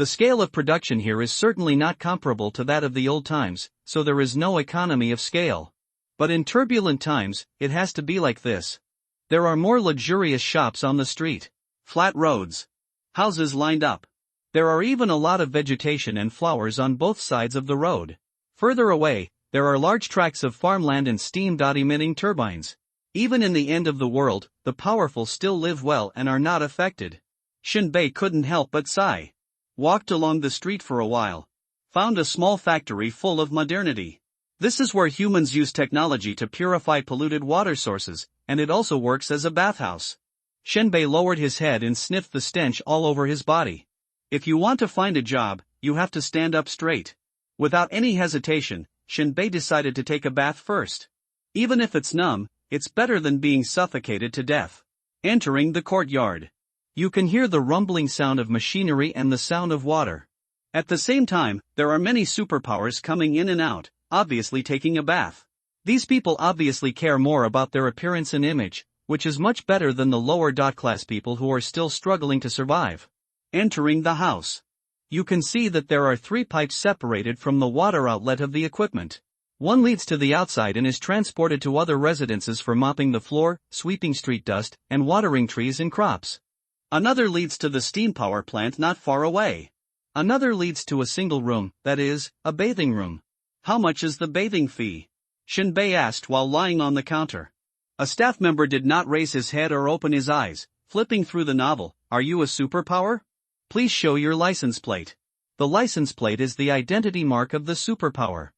The scale of production here is certainly not comparable to that of the old times, so there is no economy of scale. But in turbulent times, it has to be like this. There are more luxurious shops on the street. Flat roads. Houses lined up. There are even a lot of vegetation and flowers on both sides of the road. Further away, there are large tracts of farmland and steam-emitting turbines. Even in the end of the world, the powerful still live well and are not affected. Shinbei couldn't help but sigh. Walked along the street for a while. Found a small factory full of modernity. This is where humans use technology to purify polluted water sources, and it also works as a bathhouse. Shinbei lowered his head and sniffed the stench all over his body. If you want to find a job, you have to stand up straight. Without any hesitation, Shinbei decided to take a bath first. Even if it's numb, it's better than being suffocated to death. Entering the courtyard. You can hear the rumbling sound of machinery and the sound of water. At the same time, there are many superpowers coming in and out, obviously taking a bath. These people obviously care more about their appearance and image, which is much better than the lower class people who are still struggling to survive. Entering the house. You can see that there are 3 pipes separated from the water outlet of the equipment. One leads to the outside and is transported to other residences for mopping the floor, sweeping street dust, and watering trees and crops. Another leads to the steam power plant not far away. Another leads to a single room, that is, a bathing room. How much is the bathing fee? Shinbei asked while lying on the counter. A staff member did not raise his head or open his eyes, flipping through the novel. Are you a superpower? Please show your license plate. The license plate is the identity mark of the superpower.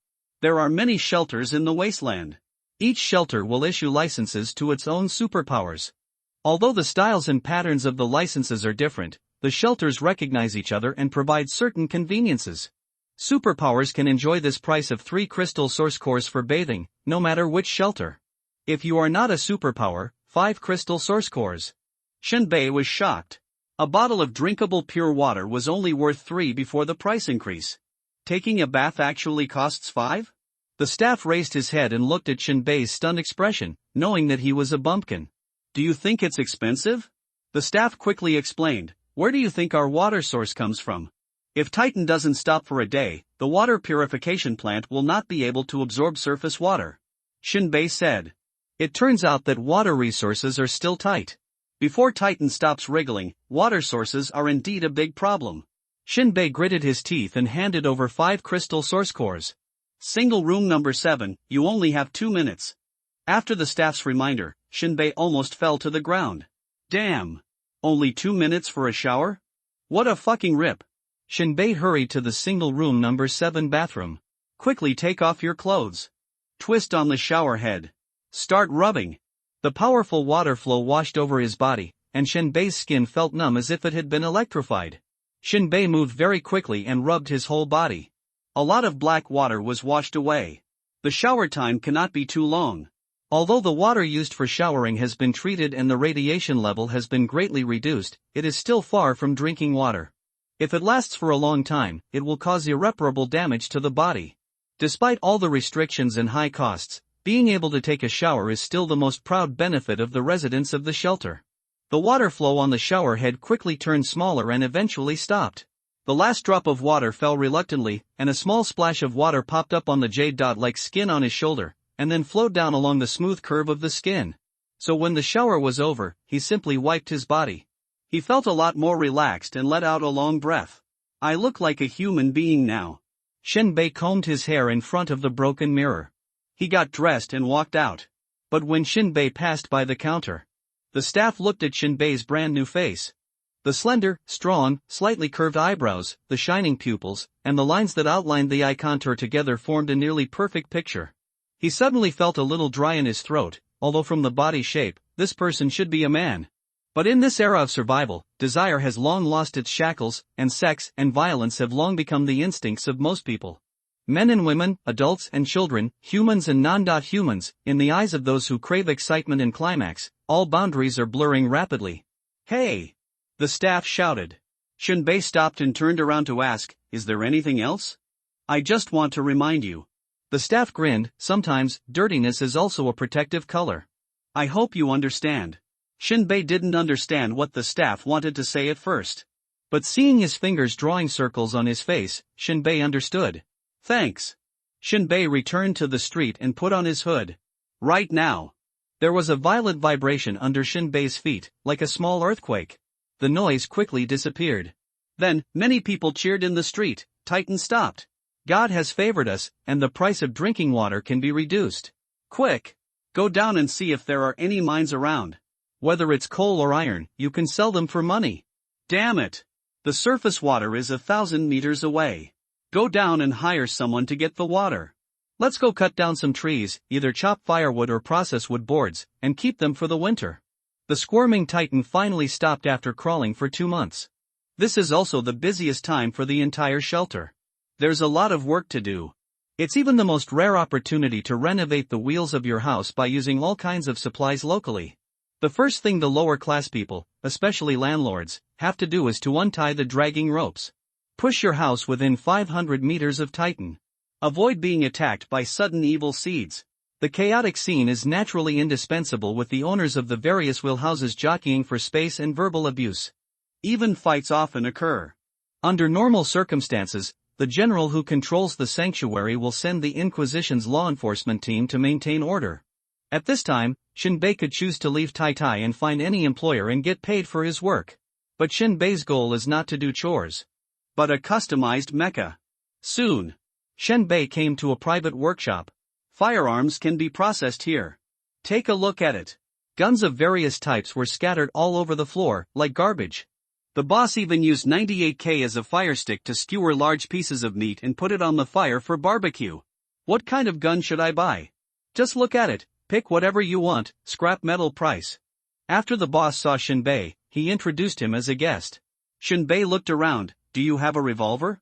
There are many shelters in the wasteland. Each shelter will issue licenses to its own superpowers. Although the styles and patterns of the licenses are different, the shelters recognize each other and provide certain conveniences. Superpowers can enjoy this price of 3 crystal source cores for bathing, no matter which shelter. If you are not a superpower, 5 crystal source cores. Shinbei was shocked. A bottle of drinkable pure water was only worth 3 before the price increase. Taking a bath actually costs 5? The staff raised his head and looked at Shinbei's stunned expression, knowing that he was a bumpkin. Do you think it's expensive? The staff quickly explained. Where do you think our water source comes from? If Titan doesn't stop for a day, the water purification plant will not be able to absorb surface water. Shinbei said. It turns out that water resources are still tight. Before Titan stops wriggling, water sources are indeed a big problem. Shinbei gritted his teeth and handed over 5 crystal source cores. Single room number 7, you only have 2 minutes. After the staff's reminder, Shinbei almost fell to the ground. Damn! Only 2 minutes for a shower? What a fucking rip! Shinbei hurried to the single room number 7 bathroom. Quickly take off your clothes. Twist on the shower head. Start rubbing. The powerful water flow washed over his body, and Shinbei's skin felt numb as if it had been electrified. Shinbei moved very quickly and rubbed his whole body. A lot of black water was washed away. The shower time cannot be too long. Although the water used for showering has been treated and the radiation level has been greatly reduced, it is still far from drinking water. If it lasts for a long time, it will cause irreparable damage to the body. Despite all the restrictions and high costs, being able to take a shower is still the most proud benefit of the residents of the shelter. The water flow on the shower head quickly turned smaller and eventually stopped. The last drop of water fell reluctantly, and a small splash of water popped up on the jade-like skin on his shoulder, and then flowed down along the smooth curve of the skin. So when the shower was over, he simply wiped his body. He felt a lot more relaxed and let out a long breath. I look like a human being now. Shinbei combed his hair in front of the broken mirror. He got dressed and walked out. But when Shinbei passed by the counter, the staff looked at Shinbei's brand new face. The slender, strong, slightly curved eyebrows, the shining pupils, and the lines that outlined the eye contour together formed a nearly perfect picture. He suddenly felt a little dry in his throat, although from the body shape, this person should be a man. But in this era of survival, desire has long lost its shackles, and sex and violence have long become the instincts of most people. Men and women, adults and children, humans and non-humans, in the eyes of those who crave excitement and climax, all boundaries are blurring rapidly. Hey! The staff shouted. Shinbei stopped and turned around to ask, is there anything else? I just want to remind you. The staff grinned. Sometimes, dirtiness is also a protective color. I hope you understand. Shinbei didn't understand what the staff wanted to say at first. But seeing his fingers drawing circles on his face, Shinbei understood. Thanks. Shinbei returned to the street and put on his hood. Right now. There was a violent vibration under Shinbei's feet, like a small earthquake. The noise quickly disappeared. Then, many people cheered in the street. Titan stopped. God has favored us, and the price of drinking water can be reduced. Quick! Go down and see if there are any mines around. Whether it's coal or iron, you can sell them for money. Damn it! The surface water is 1,000 meters away. Go down and hire someone to get the water. Let's go cut down some trees, either chop firewood or process wood boards, and keep them for the winter. The squirming Titan finally stopped after crawling for 2 months. This is also the busiest time for the entire shelter. There's a lot of work to do. It's even the most rare opportunity to renovate the wheels of your house by using all kinds of supplies locally. The first thing the lower class people, especially landlords, have to do is to untie the dragging ropes. Push your house within 500 meters of Titan. Avoid being attacked by sudden evil seeds. The chaotic scene is naturally indispensable, with the owners of the various wheel houses jockeying for space and verbal abuse. Even fights often occur. Under normal circumstances, the general who controls the sanctuary will send the Inquisition's law enforcement team to maintain order. At this time, Shinbei could choose to leave Tai and find any employer and get paid for his work. But Shinbei's goal is not to do chores, but a customized mecha. Soon, Shinbei came to a private workshop. Firearms can be processed here. Take a look at it. Guns of various types were scattered all over the floor, like garbage. The boss even used 98K as a fire stick to skewer large pieces of meat and put it on the fire for barbecue. What kind of gun should I buy? Just look at it, pick whatever you want, scrap metal price. After the boss saw Shinbei, he introduced him as a guest. Shinbei looked around. Do you have a revolver?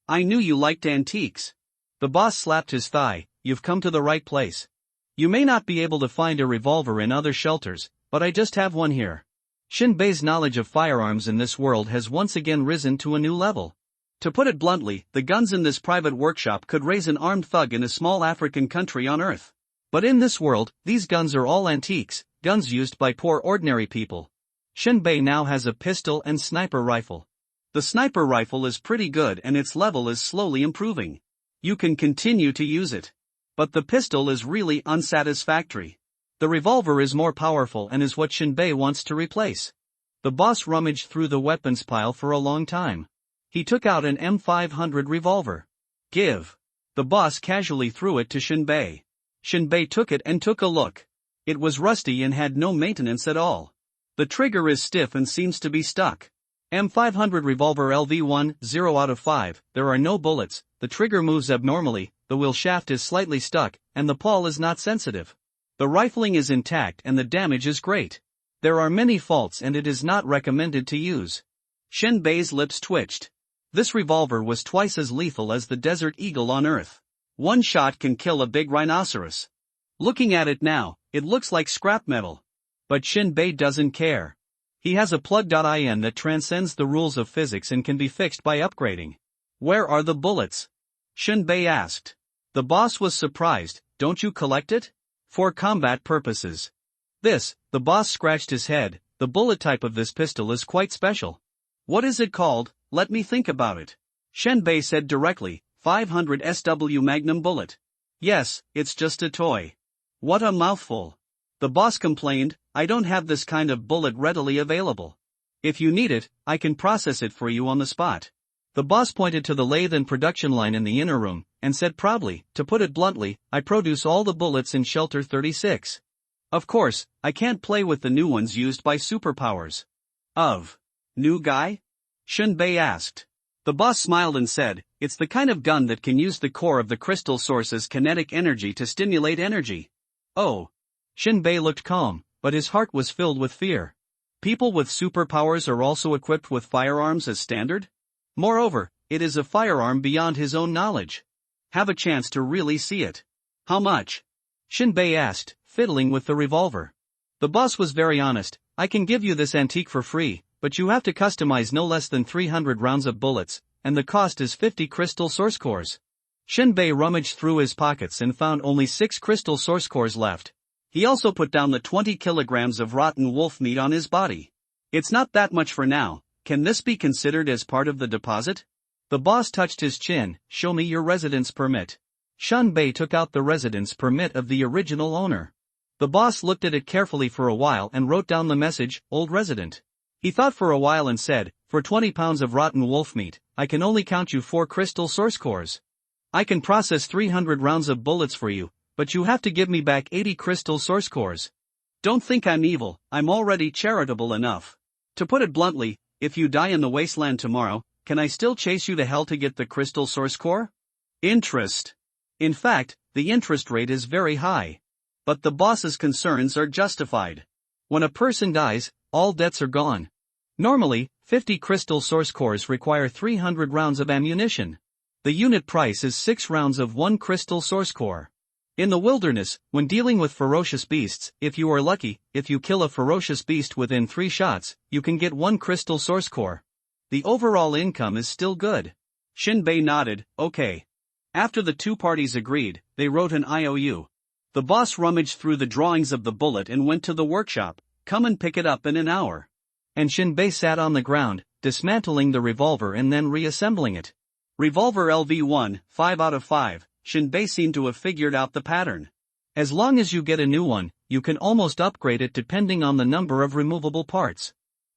I knew you liked antiques. The boss slapped his thigh. You've come to the right place. You may not be able to find a revolver in other shelters, but I just have one here. Shinbei's knowledge of firearms in this world has once again risen to a new level. To put it bluntly, the guns in this private workshop could raise an armed thug in a small African country on Earth. But in this world, these guns are all antiques, guns used by poor ordinary people. Shinbei now has a pistol and sniper rifle. The sniper rifle is pretty good and its level is slowly improving. You can continue to use it. But the pistol is really unsatisfactory. The revolver is more powerful and is what Shinbei wants to replace. The boss rummaged through the weapons pile for a long time. He took out an M500 revolver. Give. The boss casually threw it to Shinbei. Shinbei took it and took a look. It was rusty and had no maintenance at all. The trigger is stiff and seems to be stuck. M500 revolver LV1, 0 out of 5, there are no bullets, the trigger moves abnormally, the wheel shaft is slightly stuck, and the pawl is not sensitive. The rifling is intact and the damage is great. There are many faults and it is not recommended to use. Shinbei's lips twitched. This revolver was twice as lethal as the Desert Eagle on Earth. One shot can kill a big rhinoceros. Looking at it now, it looks like scrap metal. But Shinbei doesn't care. He has a plug.in that transcends the rules of physics and can be fixed by upgrading. Where are the bullets? Shinbei asked. The boss was surprised. Don't you collect it? For combat purposes. The boss scratched his head. The bullet type of this pistol is quite special. What is it called? Let me think about it. Shinbei said directly, 500 SW Magnum bullet. Yes, it's just a toy. What a mouthful. The boss complained, I don't have this kind of bullet readily available. If you need it, I can process it for you on the spot. The boss pointed to the lathe and production line in the inner room, and said proudly, to put it bluntly, I produce all the bullets in Shelter 36. Of course, I can't play with the new ones used by superpowers. New guy? Shinbei asked. The boss smiled and said, it's the kind of gun that can use the core of the crystal source's kinetic energy to stimulate energy. Oh. Shinbei looked calm, but his heart was filled with fear. People with superpowers are also equipped with firearms as standard? Moreover, it is a firearm beyond his own knowledge. Have a chance to really see it. How much? Shinbei asked, fiddling with the revolver. The boss was very honest, I can give you this antique for free, but you have to customize no less than 300 rounds of bullets, and the cost is 50 crystal source cores. Shinbei rummaged through his pockets and found only 6 crystal source cores left. He also put down the 20 kilograms of rotten wolf meat on his body. It's not that much for now, Can this be considered as part of the deposit? The boss touched his chin. Show me your residence permit. Shinbei took out the residence permit of the original owner. The boss looked at it carefully for a while and wrote down the message, old resident. He thought for a while and said, for 20 pounds of rotten wolf meat, I can only count you 4 crystal source cores. I can process 300 rounds of bullets for you, but you have to give me back 80 crystal source cores. Don't think I'm evil, I'm already charitable enough. To put it bluntly, if you die in the wasteland tomorrow, can I still chase you to hell to get the crystal source core? Interest. In fact, the interest rate is very high. But the boss's concerns are justified. When a person dies, all debts are gone. Normally, 50 crystal source cores require 300 rounds of ammunition. The unit price is 6 rounds of 1 crystal source core. In the wilderness, when dealing with ferocious beasts, if you are lucky, if you kill a ferocious beast within 3 shots, you can get 1 crystal source core. The overall income is still good. Shinbei nodded, okay. After the two parties agreed, they wrote an IOU. The boss rummaged through the drawings of the bullet and went to the workshop. Come and pick it up in an hour. And Shinbei sat on the ground, dismantling the revolver and then reassembling it. Revolver LV1, 5 out of 5, Shinbei seemed to have figured out the pattern. As long as you get a new one, you can almost upgrade it depending on the number of removable parts.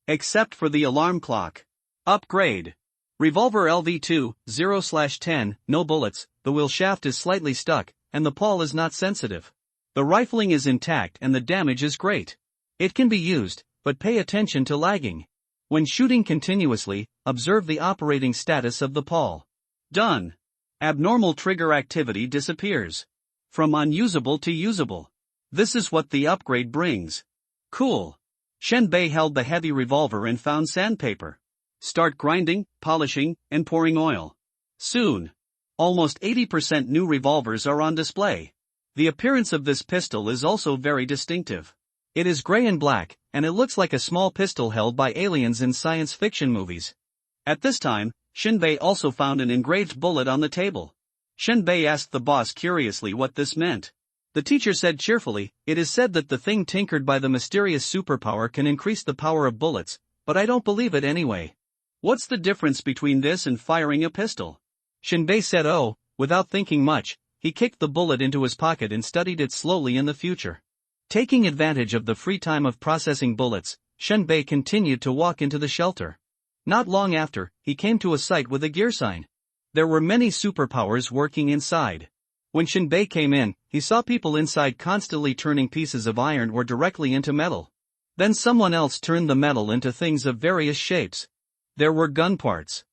Except for the alarm clock. Upgrade. Revolver LV2, 0/10, no bullets, the wheel shaft is slightly stuck, and the pawl is not sensitive. The rifling is intact and the damage is great. It can be used, but pay attention to lagging. When shooting continuously, observe the operating status of the pawl. Done. Abnormal trigger activity disappears. From unusable to usable. This is what the upgrade brings. Cool. Shinbei held the heavy revolver and found sandpaper. Start grinding, polishing, and pouring oil. Soon. Almost 80% new revolvers are on display. The appearance of this pistol is also very distinctive. It is gray and black, and it looks like a small pistol held by aliens in science fiction movies. At this time, Shinbei also found an engraved bullet on the table. Shinbei asked the boss curiously what this meant. The teacher said cheerfully, it is said that the thing tinkered by the mysterious superpower can increase the power of bullets, but I don't believe it anyway. What's the difference between this and firing a pistol? Shinbei said without thinking much, he kicked the bullet into his pocket and studied it slowly in the future. Taking advantage of the free time of processing bullets, Shinbei continued to walk into the shelter. Not long after, he came to a site with a gear sign. There were many superpowers working inside. When Shinbei came in, he saw people inside constantly turning pieces of iron or directly into metal. Then someone else turned the metal into things of various shapes. There were gun parts.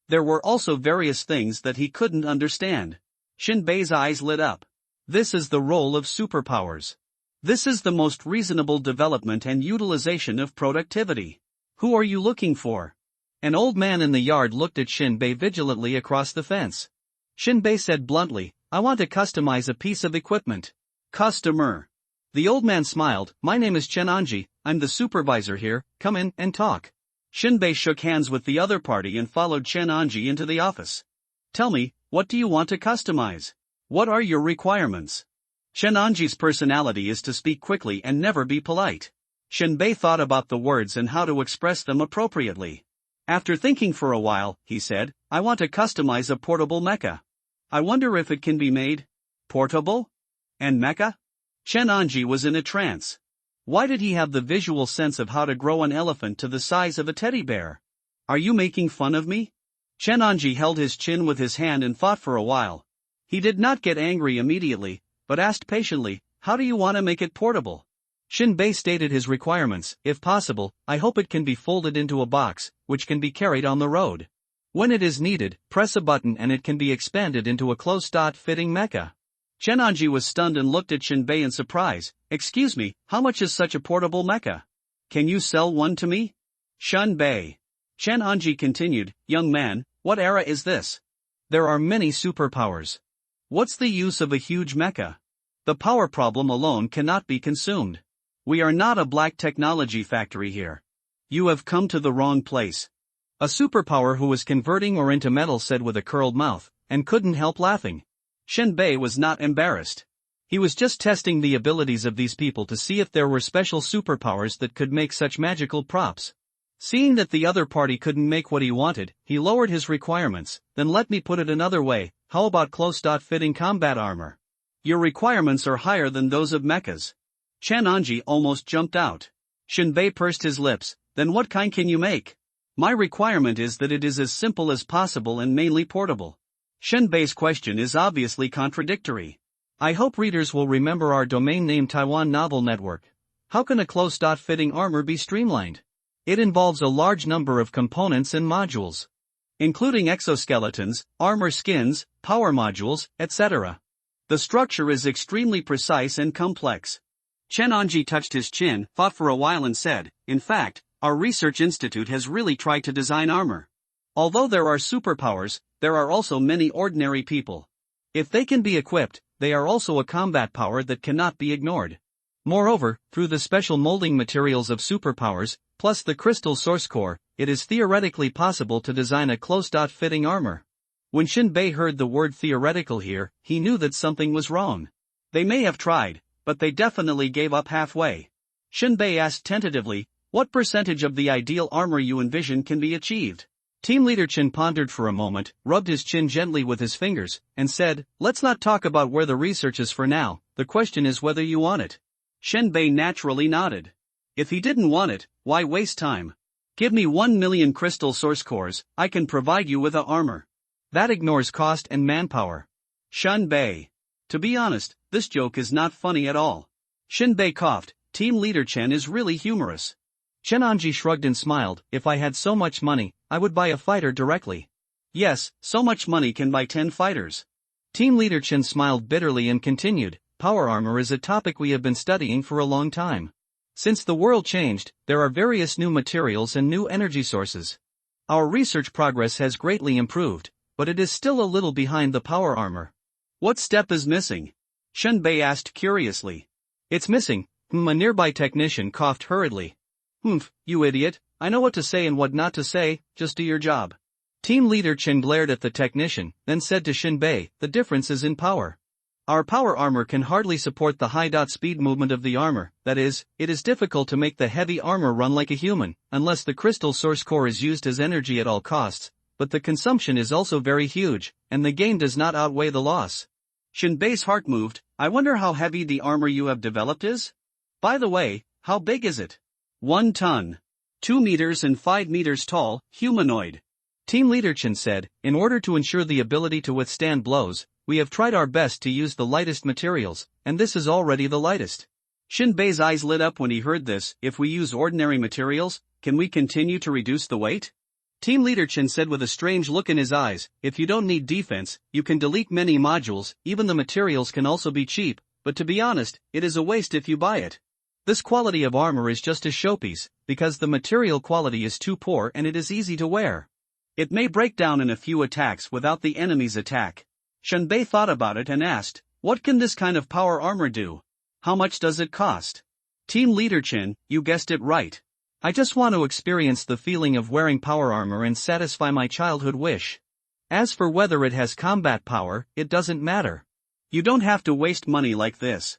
There were also various things that he couldn't understand. Shinbei's eyes lit up. This is the role of superpowers. This is the most reasonable development and utilization of productivity. Who are you looking for? An old man in the yard looked at Shinbei vigilantly across the fence. Shinbei said bluntly, I want to customize a piece of equipment. Customer. The old man smiled, my name is Chenanji, I'm the supervisor here, come in and talk. Shinbei shook hands with the other party and followed Chenanji into the office. Tell me, what do you want to customize? What are your requirements? Chenanji's personality is to speak quickly and never be polite. Shinbei thought about the words and how to express them appropriately. After thinking for a while, he said, I want to customize a portable mecha. I wonder if it can be made. Portable? And mecha? Chenanji was in a trance. Why did he have the visual sense of how to grow an elephant to the size of a teddy bear? Are you making fun of me? Chenanji held his chin with his hand and thought for a while. He did not get angry immediately, but asked patiently, how do you want to make it portable? Shinbei stated his requirements, if possible, I hope it can be folded into a box, which can be carried on the road. When it is needed, press a button and it can be expanded into a close-fitting mecha. Chenanji was stunned and looked at Shinbei in surprise. Excuse me, how much is such a portable mecha? Can you sell one to me? Shinbei. Chenanji continued, young man, what era is this? There are many superpowers. What's the use of a huge mecha? The power problem alone cannot be consumed. We are not a black technology factory here. You have come to the wrong place. A superpower who was converting ore into metal said with a curled mouth, and couldn't help laughing. Shinbei was not embarrassed. He was just testing the abilities of these people to see if there were special superpowers that could make such magical props. Seeing that the other party couldn't make what he wanted, he lowered his requirements. Then let me put it another way, how about close-fitting combat armor? Your requirements are higher than those of mechas. Chenonji almost jumped out. Shinbei pursed his lips. Then what kind can you make? My requirement is that it is as simple as possible and mainly portable. Shinbei's question is obviously contradictory. I hope readers will remember our domain name Taiwan Novel Network. How can a close-fitting armor be streamlined? It involves a large number of components and modules, including exoskeletons, armor skins, power modules, etc. The structure is extremely precise and complex. Chenonji touched his chin, thought for a while and said, in fact, our research institute has really tried to design armor. Although there are superpowers, there are also many ordinary people. If they can be equipped, they are also a combat power that cannot be ignored. Moreover, through the special molding materials of superpowers, plus the crystal source core, it is theoretically possible to design a close-fitting armor. When Shinbei heard the word theoretical here, he knew that something was wrong. They may have tried, but they definitely gave up halfway. Shinbei asked tentatively, what percentage of the ideal armor you envision can be achieved? Team Leader Chen pondered for a moment, rubbed his chin gently with his fingers, and said, let's not talk about where the research is for now, the question is whether you want it. Shinbei naturally nodded. If he didn't want it, why waste time? Give me 1 million crystal source cores, I can provide you with a armor. That ignores cost and manpower. Shinbei. To be honest, this joke is not funny at all. Shinbei coughed. Team Leader Chen is really humorous. Chenonji shrugged and smiled. If I had so much money, I would buy a fighter directly. Yes, so much money can buy 10 fighters. Team Leader Chen smiled bitterly and continued, power armor is a topic we have been studying for a long time. Since the world changed, there are various new materials and new energy sources. Our research progress has greatly improved, but it is still a little behind the power armor. What step is missing? Shinbei asked curiously. It's missing. A nearby technician coughed hurriedly. You idiot, I know what to say and what not to say, just do your job. Team Leader Chen glared at the technician, then said to Shinbei, the difference is in power. Our power armor can hardly support the high speed movement of the armor, that is, it is difficult to make the heavy armor run like a human, unless the crystal source core is used as energy at all costs, but the consumption is also very huge, and the gain does not outweigh the loss. Shinbei's heart moved. I wonder how heavy the armor you have developed is? By the way, how big is it? 1 ton. 2 meters and 5 meters tall, humanoid. Team Leader Chen said, in order to ensure the ability to withstand blows, we have tried our best to use the lightest materials, and this is already the lightest. Shinbei's eyes lit up when he heard this. If we use ordinary materials, can we continue to reduce the weight? Team Leader Chen said with a strange look in his eyes, if you don't need defense, you can delete many modules, even the materials can also be cheap, but to be honest, it is a waste if you buy it. This quality of armor is just a showpiece, because the material quality is too poor and it is easy to wear. It may break down in a few attacks without the enemy's attack. Shinbei thought about it and asked, what can this kind of power armor do? How much does it cost? Team Leader Chen, you guessed it right. I just want to experience the feeling of wearing power armor and satisfy my childhood wish. As for whether it has combat power, it doesn't matter. You don't have to waste money like this.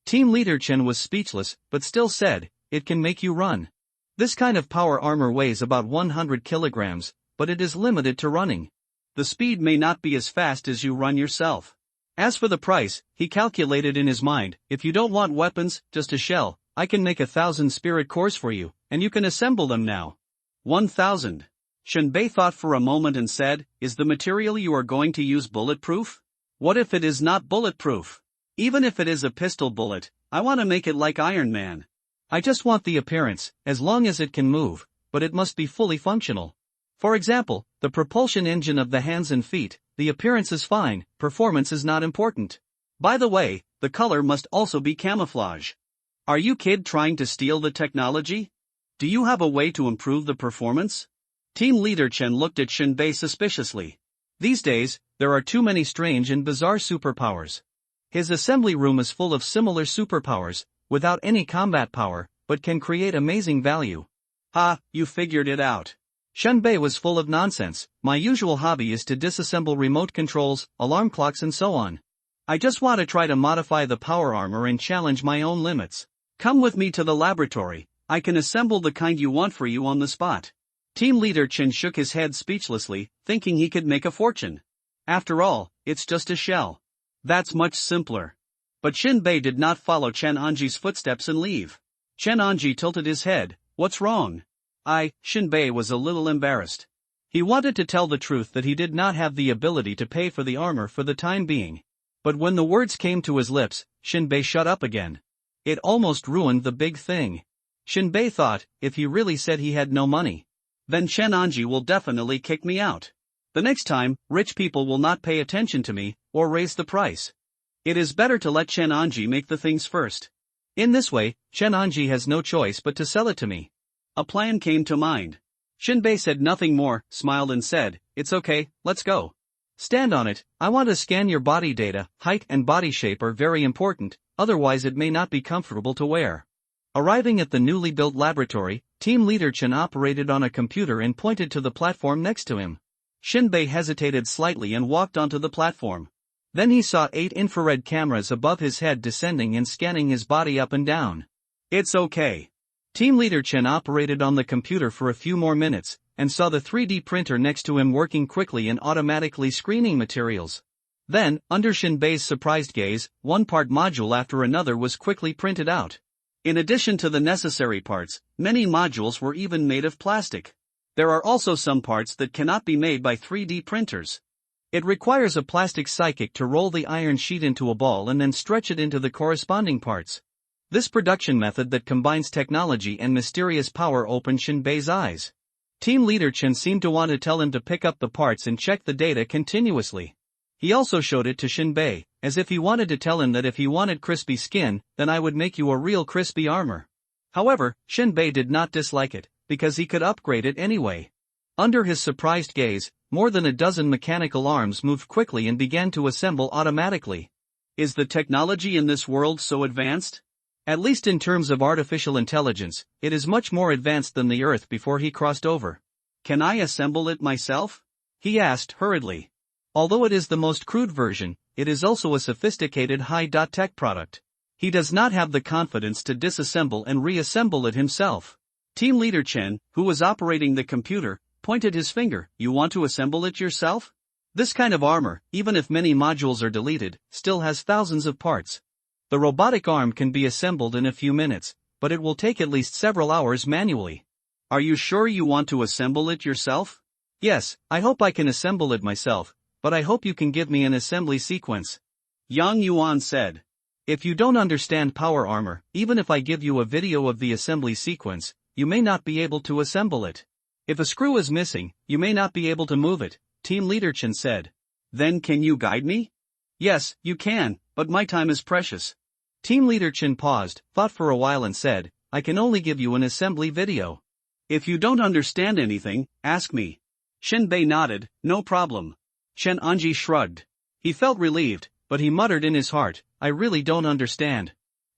Team Leader Chen was speechless, but still said, it can make you run. This kind of power armor weighs about 100 kilograms, but it is limited to running. The speed may not be as fast as you run yourself. As for the price, he calculated in his mind, if you don't want weapons, just a shell, I can make 1,000 spirit cores for you, and you can assemble them now. 1,000. Shinbei thought for a moment and said, is the material you are going to use bulletproof? What if it is not bulletproof? Even if it is a pistol bullet, I want to make it like Iron Man. I just want the appearance, as long as it can move, but it must be fully functional. For example, the propulsion engine of the hands and feet, the appearance is fine, performance is not important. By the way, the color must also be camouflage. Are you kid trying to steal the technology? Do you have a way to improve the performance? Team Leader Chen looked at Shinbei suspiciously. These days, there are too many strange and bizarre superpowers. His assembly room is full of similar superpowers, without any combat power, but can create amazing value. Ha, you figured it out. Shinbei was full of nonsense. My usual hobby is to disassemble remote controls, alarm clocks and so on. I just want to try to modify the power armor and challenge my own limits. Come with me to the laboratory, I can assemble the kind you want for you on the spot. Team leader Chen shook his head speechlessly, thinking he could make a fortune. After all, it's just a shell. That's much simpler. But Shinbei did not follow Chen Anji's footsteps and leave. Chen Anji tilted his head. What's wrong? Shinbei was a little embarrassed. He wanted to tell the truth that he did not have the ability to pay for the armor for the time being. But when the words came to his lips, Shinbei shut up again. It almost ruined the big thing. Shinbei thought, if he really said he had no money, then Chen Anji will definitely kick me out. The next time, rich people will not pay attention to me, or raise the price. It is better to let Chen Anji make the things first. In this way, Chen Anji has no choice but to sell it to me. A plan came to mind. Shinbei said nothing more, smiled and said, it's okay, let's go. Stand on it. I want to scan your body data. Height and body shape are very important, otherwise it may not be comfortable to wear. Arriving at the newly built laboratory, team leader Chen operated on a computer and pointed to the platform next to him. Shinbei hesitated slightly and walked onto the platform. Then he saw 8 infrared cameras above his head descending and scanning his body up and down. It's okay. Team leader Chen operated on the computer for a few more minutes, and saw the 3D printer next to him working quickly and automatically screening materials. Then, under Shinbei's surprised gaze, one part module after another was quickly printed out. In addition to the necessary parts, many modules were even made of plastic. There are also some parts that cannot be made by 3D printers. It requires a plastic psychic to roll the iron sheet into a ball and then stretch it into the corresponding parts. This production method that combines technology and mysterious power opened Shinbei's eyes. Team leader Chen seemed to want to tell him to pick up the parts and check the data continuously. He also showed it to Shinbei, as if he wanted to tell him that if he wanted crispy skin, then I would make you a real crispy armor. However, Shinbei did not dislike it, because he could upgrade it anyway. Under his surprised gaze, more than a dozen mechanical arms moved quickly and began to assemble automatically. Is the technology in this world so advanced? At least in terms of artificial intelligence, it is much more advanced than the Earth before he crossed over. Can I assemble it myself? He asked hurriedly. Although it is the most crude version, it is also a sophisticated high-tech product. He does not have the confidence to disassemble and reassemble it himself. Team leader Chen, who was operating the computer, pointed his finger. You want to assemble it yourself? This kind of armor, even if many modules are deleted, still has thousands of parts. The robotic arm can be assembled in a few minutes, but it will take at least several hours manually. Are you sure you want to assemble it yourself? Yes, I hope I can assemble it myself, but I hope you can give me an assembly sequence. Yang Yuan said. If you don't understand power armor, even if I give you a video of the assembly sequence, you may not be able to assemble it. If a screw is missing, you may not be able to move it, Team leader Chen said. Then can you guide me? Yes, you can, but my time is precious. Team leader Chen paused, thought for a while and said, I can only give you an assembly video. If you don't understand anything, ask me. Shinbei nodded, no problem. Chen Anji shrugged. He felt relieved, but he muttered in his heart, I really don't understand.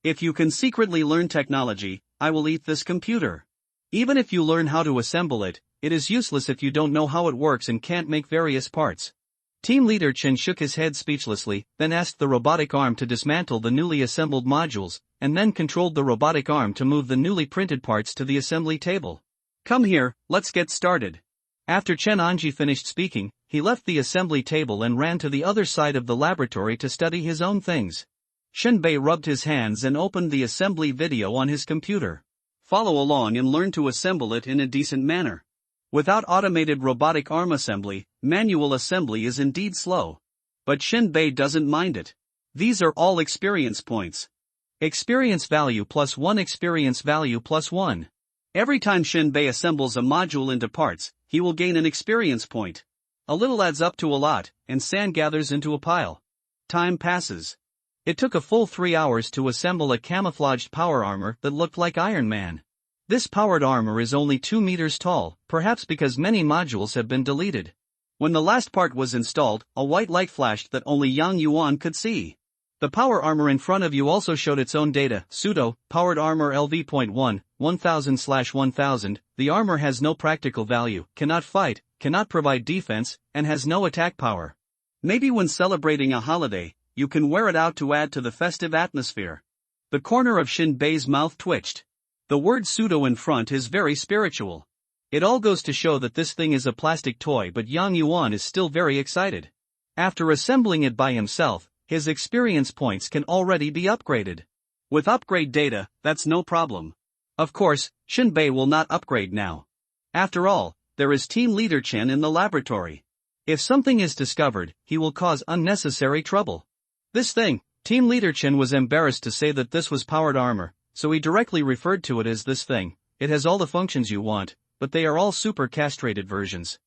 If you can secretly learn technology, I will eat this computer. Even if you learn how to assemble it, it is useless if you don't know how it works and can't make various parts. Team leader Chen shook his head speechlessly, then asked the robotic arm to dismantle the newly assembled modules, and then controlled the robotic arm to move the newly printed parts to the assembly table. Come here, let's get started. After Chen Anji finished speaking, he left the assembly table and ran to the other side of the laboratory to study his own things. Shinbei rubbed his hands and opened the assembly video on his computer. Follow along and learn to assemble it in a decent manner. Without automated robotic arm assembly, manual assembly is indeed slow. But Shinbei doesn't mind it. These are all experience points. Experience value plus 1, experience value plus 1. Every time Shinbei assembles a module into parts, he will gain an experience point. A little adds up to a lot, and sand gathers into a pile. Time passes. It took a full 3 hours to assemble a camouflaged power armor that looked like Iron Man. This powered armor is only 2 meters tall, perhaps because many modules have been deleted. When the last part was installed, a white light flashed that only Yang Yuan could see. The power armor in front of you also showed its own data, pseudo, powered armor LV.1, 1000/1000, the armor has no practical value, cannot fight, cannot provide defense, and has no attack power. Maybe when celebrating a holiday, you can wear it out to add to the festive atmosphere. The corner of Shinbei's mouth twitched. The word pseudo in front is very spiritual. It all goes to show that this thing is a plastic toy, but Yang Yuan is still very excited. After assembling it by himself, his experience points can already be upgraded. With upgrade data, that's no problem. Of course, Shinbei will not upgrade now. After all, there is team leader Chen in the laboratory. If something is discovered, he will cause unnecessary trouble. This thing, team leader Chen was embarrassed to say that this was powered armor, so he directly referred to it as this thing. It has all the functions you want, but they are all super castrated versions.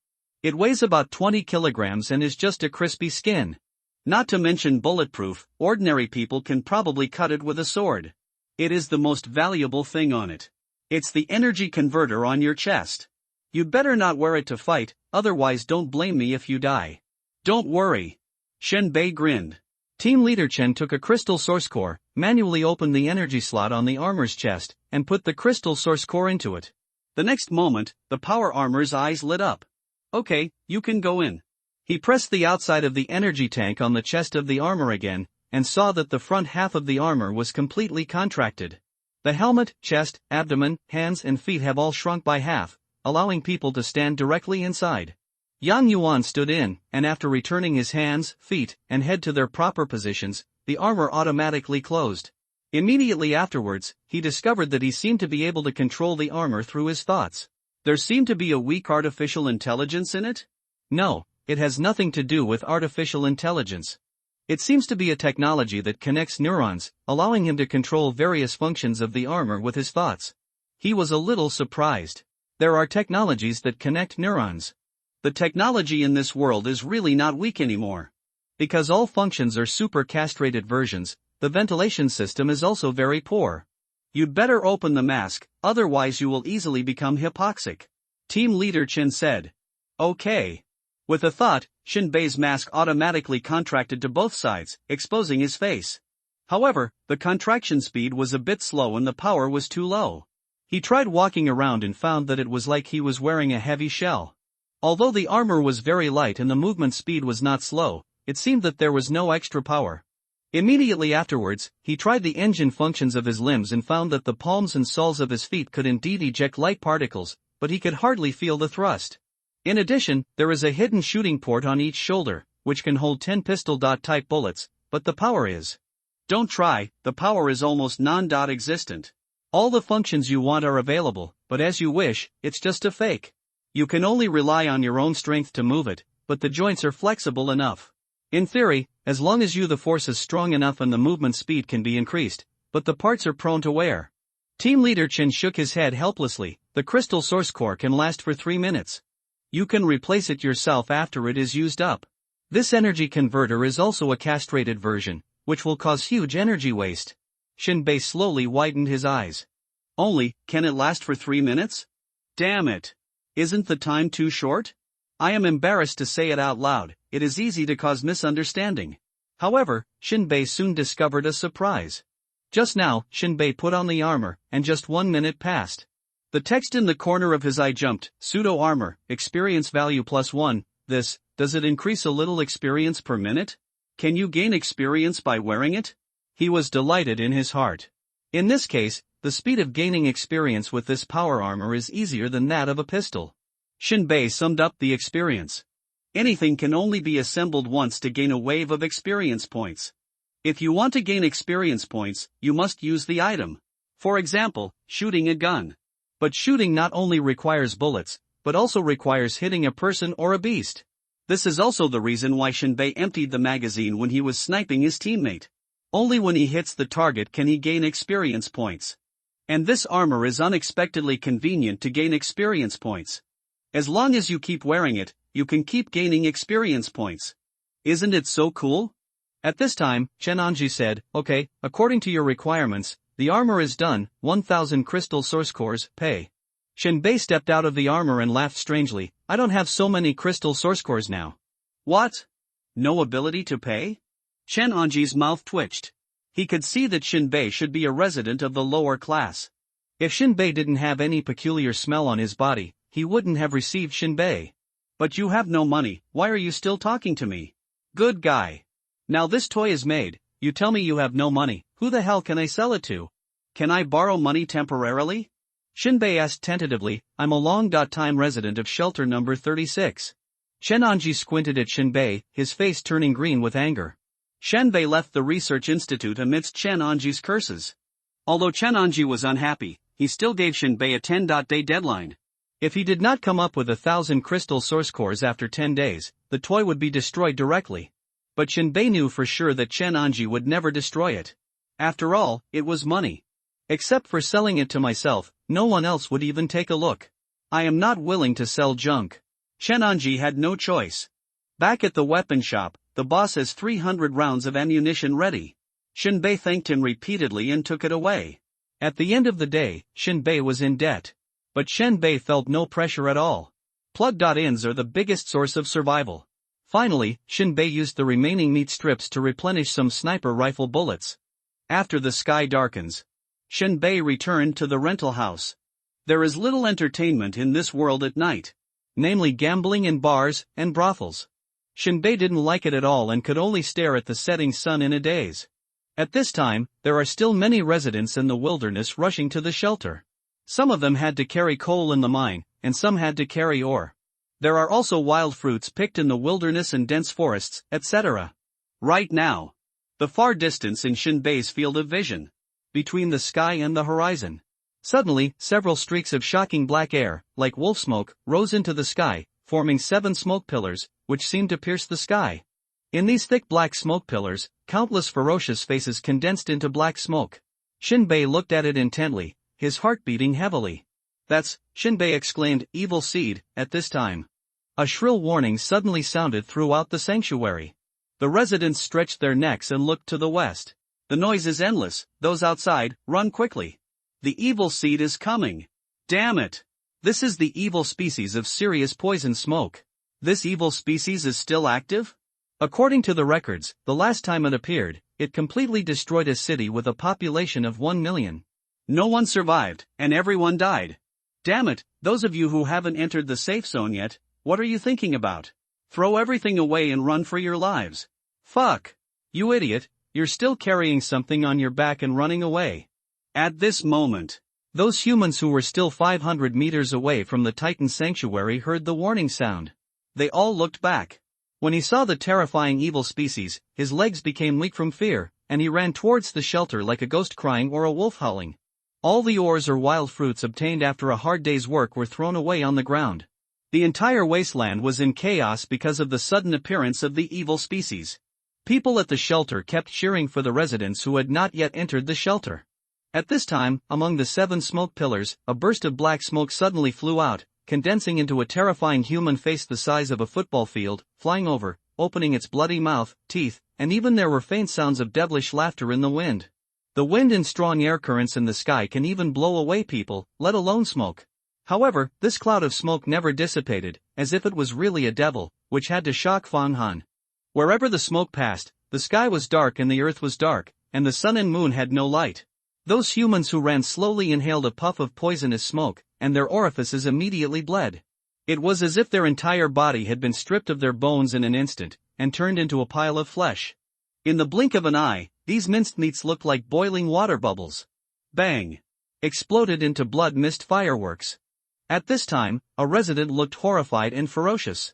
It weighs about 20 kilograms and is just a crispy skin. Not to mention bulletproof, ordinary people can probably cut it with a sword. It is the most valuable thing on it. It's the energy converter on your chest. You'd better not wear it to fight, otherwise don't blame me if you die. Don't worry. Shinbei grinned. Team leader Chen took a crystal source core, manually opened the energy slot on the armor's chest, and put the crystal source core into it. The next moment, the power armor's eyes lit up. Okay, you can go in. He pressed the outside of the energy tank on the chest of the armor again, and saw that the front half of the armor was completely contracted. The helmet, chest, abdomen, hands and feet have all shrunk by half, allowing people to stand directly inside. Yang Yuan stood in, and after returning his hands, feet, and head to their proper positions, the armor automatically closed. Immediately afterwards, he discovered that he seemed to be able to control the armor through his thoughts. There seemed to be a weak artificial intelligence in it? No, it has nothing to do with artificial intelligence. It seems to be a technology that connects neurons, allowing him to control various functions of the armor with his thoughts. He was a little surprised. There are technologies that connect neurons. The technology in this world is really not weak anymore. Because all functions are super castrated versions, the ventilation system is also very poor. You'd better open the mask, otherwise you will easily become hypoxic. Team leader Chen said. Okay. With a thought, Shinbei's mask automatically contracted to both sides, exposing his face. However, the contraction speed was a bit slow and the power was too low. He tried walking around and found that it was like he was wearing a heavy shell. Although the armor was very light and the movement speed was not slow, it seemed that there was no extra power. Immediately afterwards, he tried the engine functions of his limbs and found that the palms and soles of his feet could indeed eject light particles, but he could hardly feel the thrust. In addition, there is a hidden shooting port on each shoulder, which can hold 10 pistol-type bullets, but the power is. Don't try, the power is almost non-existent. All the functions you want are available, but as you wish, it's just a fake. You can only rely on your own strength to move it, but the joints are flexible enough. In theory, as long as the force is strong enough and the movement speed can be increased, but the parts are prone to wear. Team leader Chen shook his head helplessly. The crystal source core can last for 3 minutes. You can replace it yourself after it is used up. This energy converter is also a castrated version, which will cause huge energy waste. Shinbei slowly widened his eyes. Only, can it last for 3 minutes? Damn it. Isn't the time too short? I am embarrassed to say it out loud, it is easy to cause misunderstanding. However, Shinbei soon discovered a surprise. Just now, Shinbei put on the armor, and just 1 minute passed. The text in the corner of his eye jumped, pseudo armor, experience value +1, does it increase a little experience per minute? Can you gain experience by wearing it? He was delighted in his heart. In this case, the speed of gaining experience with this power armor is easier than that of a pistol. Shinbei summed up the experience. Anything can only be assembled once to gain a wave of experience points. If you want to gain experience points, you must use the item. For example, shooting a gun. But shooting not only requires bullets, but also requires hitting a person or a beast. This is also the reason why Shinbei emptied the magazine when he was sniping his teammate. Only when he hits the target can he gain experience points. And this armor is unexpectedly convenient to gain experience points. As long as you keep wearing it, you can keep gaining experience points. Isn't it so cool? At this time, Chen Anji said, okay, according to your requirements, the armor is done, 1000 crystal source cores, pay. Shinbei stepped out of the armor and laughed strangely, I don't have so many crystal source cores now. What? No ability to pay? Chen Anji's mouth twitched. He could see that Shinbei should be a resident of the lower class. If Shinbei didn't have any peculiar smell on his body, he wouldn't have received Shinbei. But you have no money, why are you still talking to me? Good guy. Now this toy is made, you tell me you have no money, who the hell can I sell it to? Can I borrow money temporarily? Shinbei asked tentatively. I'm a long-time resident of shelter number 36. Shenanji squinted at Shinbei, his face turning green with anger. Shinbei left the research institute amidst Shenanji's curses. Although Shenanji was unhappy, he still gave Shinbei a 10-day deadline. If he did not come up with 1,000 crystal source cores after 10 days, the toy would be destroyed directly. But Shinbei knew for sure that Shenanji would never destroy it. After all, it was money. Except for selling it to myself, no one else would even take a look. I am not willing to sell junk. Shenanji had no choice. Back at the weapon shop, the boss has 300 rounds of ammunition ready. Shinbei thanked him repeatedly and took it away. At the end of the day, Shinbei was in debt. But Shinbei felt no pressure at all. Plug-ins are the biggest source of survival. Finally, Shinbei used the remaining meat strips to replenish some sniper rifle bullets. After the sky darkens, Shinbei returned to the rental house. There is little entertainment in this world at night. Namely gambling in bars and brothels. Shinbei didn't like it at all and could only stare at the setting sun in a daze. At this time, there are still many residents in the wilderness rushing to the shelter. Some of them had to carry coal in the mine, and some had to carry ore. There are also wild fruits picked in the wilderness and dense forests, etc. Right now, the far distance in Shinbei's field of vision, between the sky and the horizon. Suddenly, several streaks of shocking black air, like wolf smoke, rose into the sky, forming 7 smoke pillars, which seemed to pierce the sky. In these thick black smoke pillars, countless ferocious faces condensed into black smoke. Shinbei looked at it intently, his heart beating heavily. That's, Shinbei exclaimed, evil seed, at this time. A shrill warning suddenly sounded throughout the sanctuary. The residents stretched their necks and looked to the west. The noise is endless, those outside, run quickly. The evil seed is coming. Damn it! This is the evil species of serious poison smoke. This evil species is still active? According to the records, the last time it appeared, it completely destroyed a city with a population of 1 million. No one survived, and everyone died. Damn it, those of you who haven't entered the safe zone yet, what are you thinking about? Throw everything away and run for your lives. Fuck! You idiot, you're still carrying something on your back and running away. At this moment, those humans who were still 500 meters away from the Titan sanctuary heard the warning sound. They all looked back. When he saw the terrifying evil species, his legs became weak from fear, and he ran towards the shelter like a ghost crying or a wolf howling. All the ores or wild fruits obtained after a hard day's work were thrown away on the ground. The entire wasteland was in chaos because of the sudden appearance of the evil species. People at the shelter kept cheering for the residents who had not yet entered the shelter. At this time, among the 7 smoke pillars, a burst of black smoke suddenly flew out, condensing into a terrifying human face the size of a football field, flying over, opening its bloody mouth, teeth, and even there were faint sounds of devilish laughter in the wind. The wind and strong air currents in the sky can even blow away people, let alone smoke. However, this cloud of smoke never dissipated, as if it was really a devil, which had to shock Fang Han. Wherever the smoke passed, the sky was dark and the earth was dark, and the sun and moon had no light. Those humans who ran slowly inhaled a puff of poisonous smoke, and their orifices immediately bled. It was as if their entire body had been stripped of their bones in an instant, and turned into a pile of flesh. In the blink of an eye, these minced meats looked like boiling water bubbles. Bang! Exploded into blood mist fireworks. At this time, a resident looked horrified and ferocious.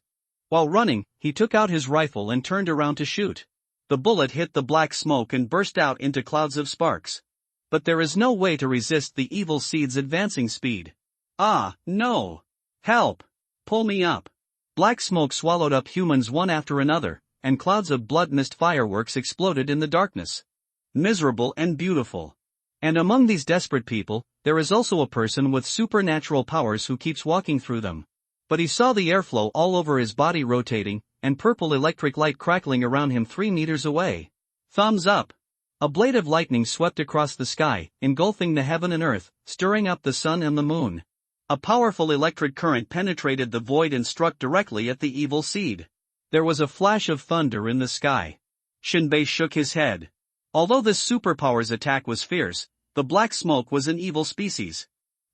While running, he took out his rifle and turned around to shoot. The bullet hit the black smoke and burst out into clouds of sparks. But there is no way to resist the evil seed's advancing speed. Ah, no! Help! Pull me up! Black smoke swallowed up humans one after another, and clouds of blood mist fireworks exploded in the darkness. Miserable and beautiful. And among these desperate people, there is also a person with supernatural powers who keeps walking through them. But he saw the airflow all over his body rotating, and purple electric light crackling around him 3 meters away. Thumbs up! A blade of lightning swept across the sky, engulfing the heaven and earth, stirring up the sun and the moon. A powerful electric current penetrated the void and struck directly at the evil seed. There was a flash of thunder in the sky. Shinbei shook his head. Although this superpower's attack was fierce, the black smoke was an evil species.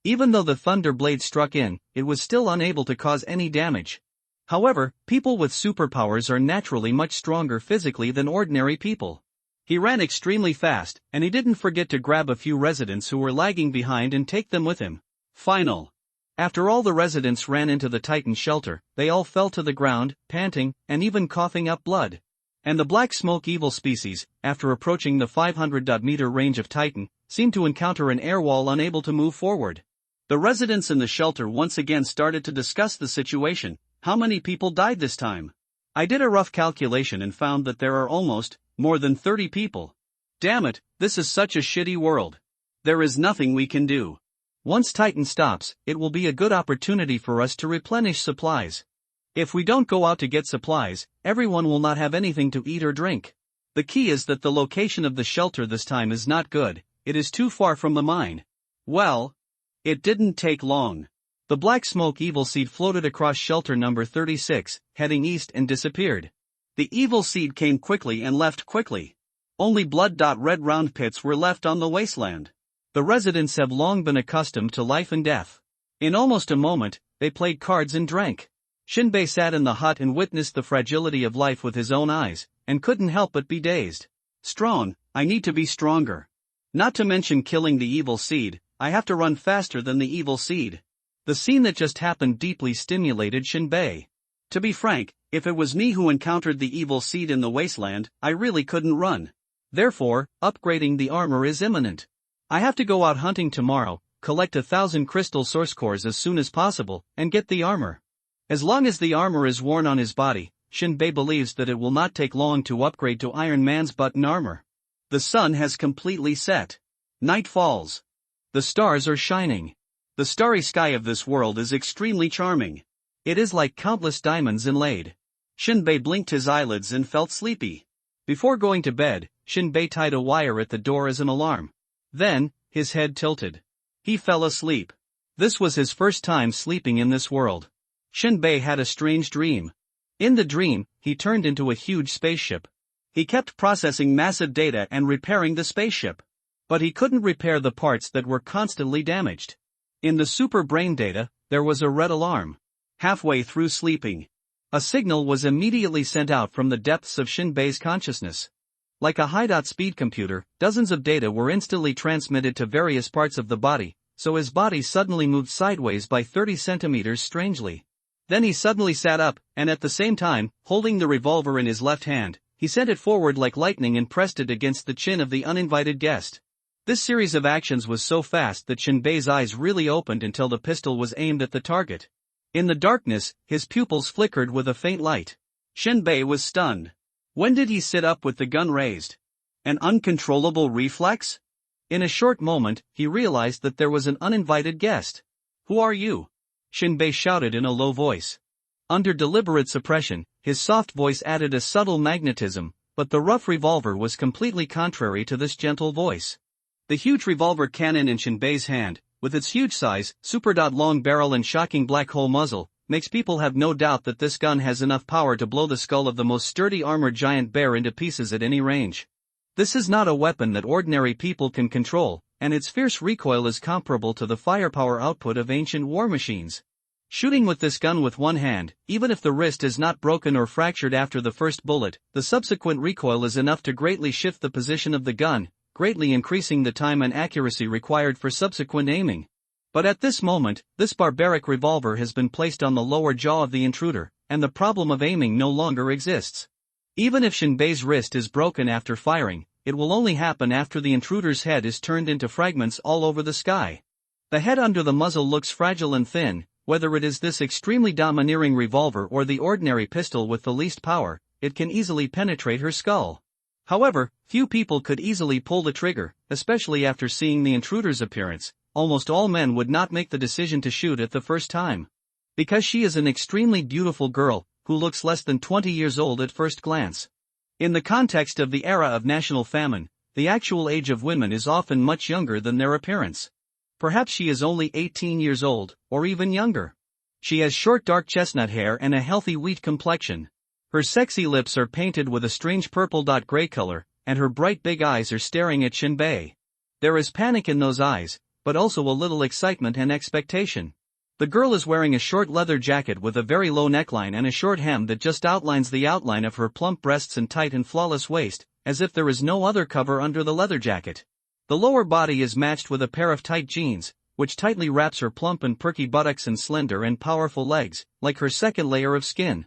Even though the thunder blade struck in, it was still unable to cause any damage. However, people with superpowers are naturally much stronger physically than ordinary people. He ran extremely fast, and he didn't forget to grab a few residents who were lagging behind and take them with him. Final. After all the residents ran into the Titan shelter, they all fell to the ground, panting, and even coughing up blood. And the black smoke evil species, after approaching the 500-meter range of Titan, seemed to encounter an air wall unable to move forward. The residents in the shelter once again started to discuss the situation. How many people died this time? I did a rough calculation and found that there are almost more than 30 people. Damn it, this is such a shitty world. There is nothing we can do. Once Titan stops, it will be a good opportunity for us to replenish supplies. If we don't go out to get supplies, everyone will not have anything to eat or drink. The key is that the location of the shelter this time is not good. It is too far from the mine. Well, it didn't take long. The black smoke evil seed floated across shelter number 36, heading east and disappeared. The evil seed came quickly and left quickly. Only blood-red round pits were left on the wasteland. The residents have long been accustomed to life and death. In almost a moment, they played cards and drank. Shinbei sat in the hut and witnessed the fragility of life with his own eyes, and couldn't help but be dazed. Strong, I need to be stronger. Not to mention killing the evil seed, I have to run faster than the evil seed. The scene that just happened deeply stimulated Shinbei. To be frank, if it was me who encountered the evil seed in the wasteland, I really couldn't run. Therefore, upgrading the armor is imminent. I have to go out hunting tomorrow, collect 1,000 crystal source cores as soon as possible, and get the armor. As long as the armor is worn on his body, Shinbei believes that it will not take long to upgrade to Iron Man's button armor. The sun has completely set. Night falls. The stars are shining. The starry sky of this world is extremely charming. It is like countless diamonds inlaid. Shinbei blinked his eyelids and felt sleepy. Before going to bed, Shinbei tied a wire at the door as an alarm. Then, his head tilted. He fell asleep. This was his first time sleeping in this world. Shinbei had a strange dream. In the dream, he turned into a huge spaceship. He kept processing massive data and repairing the spaceship. But he couldn't repair the parts that were constantly damaged. In the super brain data, there was a red alarm. Halfway through sleeping, a signal was immediately sent out from the depths of Shinbei's consciousness. Like a high-speed computer, dozens of data were instantly transmitted to various parts of the body, so his body suddenly moved sideways by 30 centimeters strangely. Then he suddenly sat up, and at the same time, holding the revolver in his left hand, he sent it forward like lightning and pressed it against the chin of the uninvited guest. This series of actions was so fast that Shinbei's eyes really opened until the pistol was aimed at the target. In the darkness, his pupils flickered with a faint light. Shinbei was stunned. When did he sit up with the gun raised? An uncontrollable reflex? In a short moment, he realized that there was an uninvited guest. "Who are you?" Shinbei shouted in a low voice. Under deliberate suppression, his soft voice added a subtle magnetism, but the rough revolver was completely contrary to this gentle voice. The huge revolver cannon in Shinbei's hand, with its huge size, super-long barrel and shocking black hole muzzle, makes people have no doubt that this gun has enough power to blow the skull of the most sturdy armored giant bear into pieces at any range. This is not a weapon that ordinary people can control, and its fierce recoil is comparable to the firepower output of ancient war machines. Shooting with this gun with one hand, even if the wrist is not broken or fractured after the first bullet, the subsequent recoil is enough to greatly shift the position of the gun, greatly increasing the time and accuracy required for subsequent aiming. But at this moment, this barbaric revolver has been placed on the lower jaw of the intruder, and the problem of aiming no longer exists. Even if Shinbei's wrist is broken after firing, it will only happen after the intruder's head is turned into fragments all over the sky. The head under the muzzle looks fragile and thin. Whether it is this extremely domineering revolver or the ordinary pistol with the least power, it can easily penetrate her skull. However, few people could easily pull the trigger, especially after seeing the intruder's appearance. Almost all men would not make the decision to shoot at the first time. Because she is an extremely beautiful girl, who looks less than 20 years old at first glance. In the context of the era of national famine, the actual age of women is often much younger than their appearance. Perhaps she is only 18 years old, or even younger. She has short dark chestnut hair and a healthy wheat complexion. Her sexy lips are painted with a strange purple-gray color, and her bright big eyes are staring at Shinbei. There is panic in those eyes, but also a little excitement and expectation. The girl is wearing a short leather jacket with a very low neckline and a short hem that just outlines the outline of her plump breasts and tight and flawless waist, as if there is no other cover under the leather jacket. The lower body is matched with a pair of tight jeans, which tightly wraps her plump and perky buttocks and slender and powerful legs, like her second layer of skin.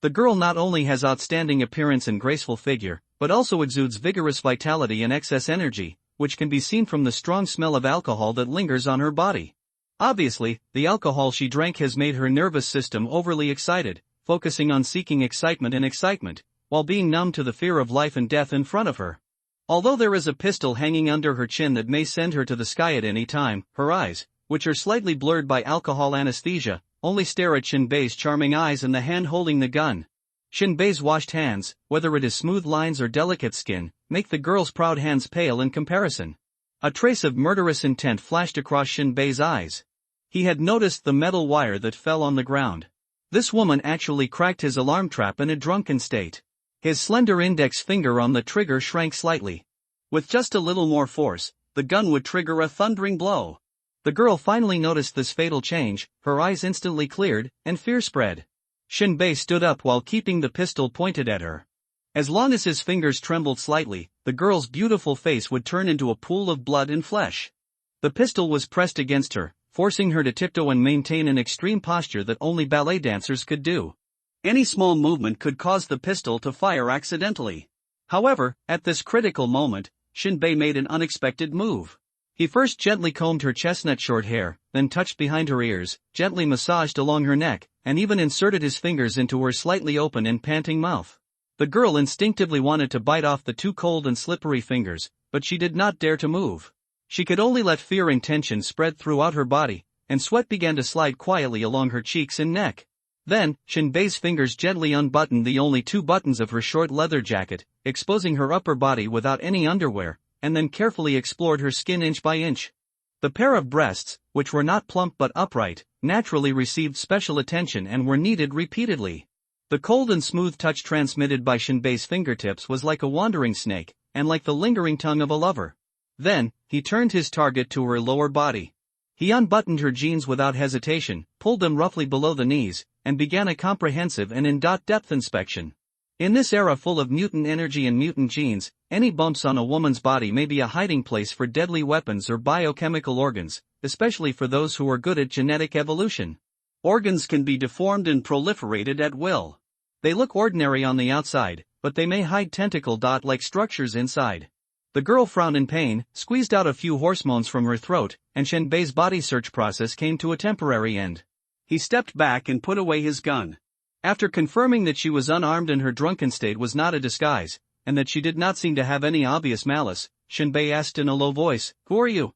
The girl not only has outstanding appearance and graceful figure, but also exudes vigorous vitality and excess energy, which can be seen from the strong smell of alcohol that lingers on her body. Obviously, the alcohol she drank has made her nervous system overly excited, focusing on seeking excitement, while being numb to the fear of life and death in front of her. Although there is a pistol hanging under her chin that may send her to the sky at any time, her eyes, which are slightly blurred by alcohol anesthesia, only stare at Shinbei's charming eyes and the hand holding the gun. Shinbei's washed hands, whether it is smooth lines or delicate skin, make the girl's proud hands pale in comparison. A trace of murderous intent flashed across Shinbei's eyes. He had noticed the metal wire that fell on the ground. This woman actually cracked his alarm trap in a drunken state. His slender index finger on the trigger shrank slightly. With just a little more force, the gun would trigger a thundering blow. The girl finally noticed this fatal change, her eyes instantly cleared, and fear spread. Shinbei stood up while keeping the pistol pointed at her. As long as his fingers trembled slightly, the girl's beautiful face would turn into a pool of blood and flesh. The pistol was pressed against her, forcing her to tiptoe and maintain an extreme posture that only ballet dancers could do. Any small movement could cause the pistol to fire accidentally. However, at this critical moment, Shinbei made an unexpected move. He first gently combed her chestnut short hair, then touched behind her ears, gently massaged along her neck, and even inserted his fingers into her slightly open and panting mouth. The girl instinctively wanted to bite off the too cold and slippery fingers, but she did not dare to move. She could only let fear and tension spread throughout her body, and sweat began to slide quietly along her cheeks and neck. Then, Shinbei's fingers gently unbuttoned the only 2 buttons of her short leather jacket, exposing her upper body without any underwear, and then carefully explored her skin inch by inch. The pair of breasts, which were not plump but upright, naturally received special attention and were kneaded repeatedly. The cold and smooth touch transmitted by Shinbei's fingertips was like a wandering snake, and like the lingering tongue of a lover. Then, he turned his target to her lower body. He unbuttoned her jeans without hesitation, pulled them roughly below the knees, and began a comprehensive and in-depth inspection. In this era full of mutant energy and mutant genes, any bumps on a woman's body may be a hiding place for deadly weapons or biochemical organs, especially for those who are good at genetic evolution. Organs can be deformed and proliferated at will. They look ordinary on the outside, but they may hide tentacle-like structures inside. The girl frowned in pain, squeezed out a few hoarse moans from her throat, and Shinbei's body search process came to a temporary end. He stepped back and put away his gun. After confirming that she was unarmed and her drunken state was not a disguise, and that she did not seem to have any obvious malice, Shinbei asked in a low voice, "Who are you?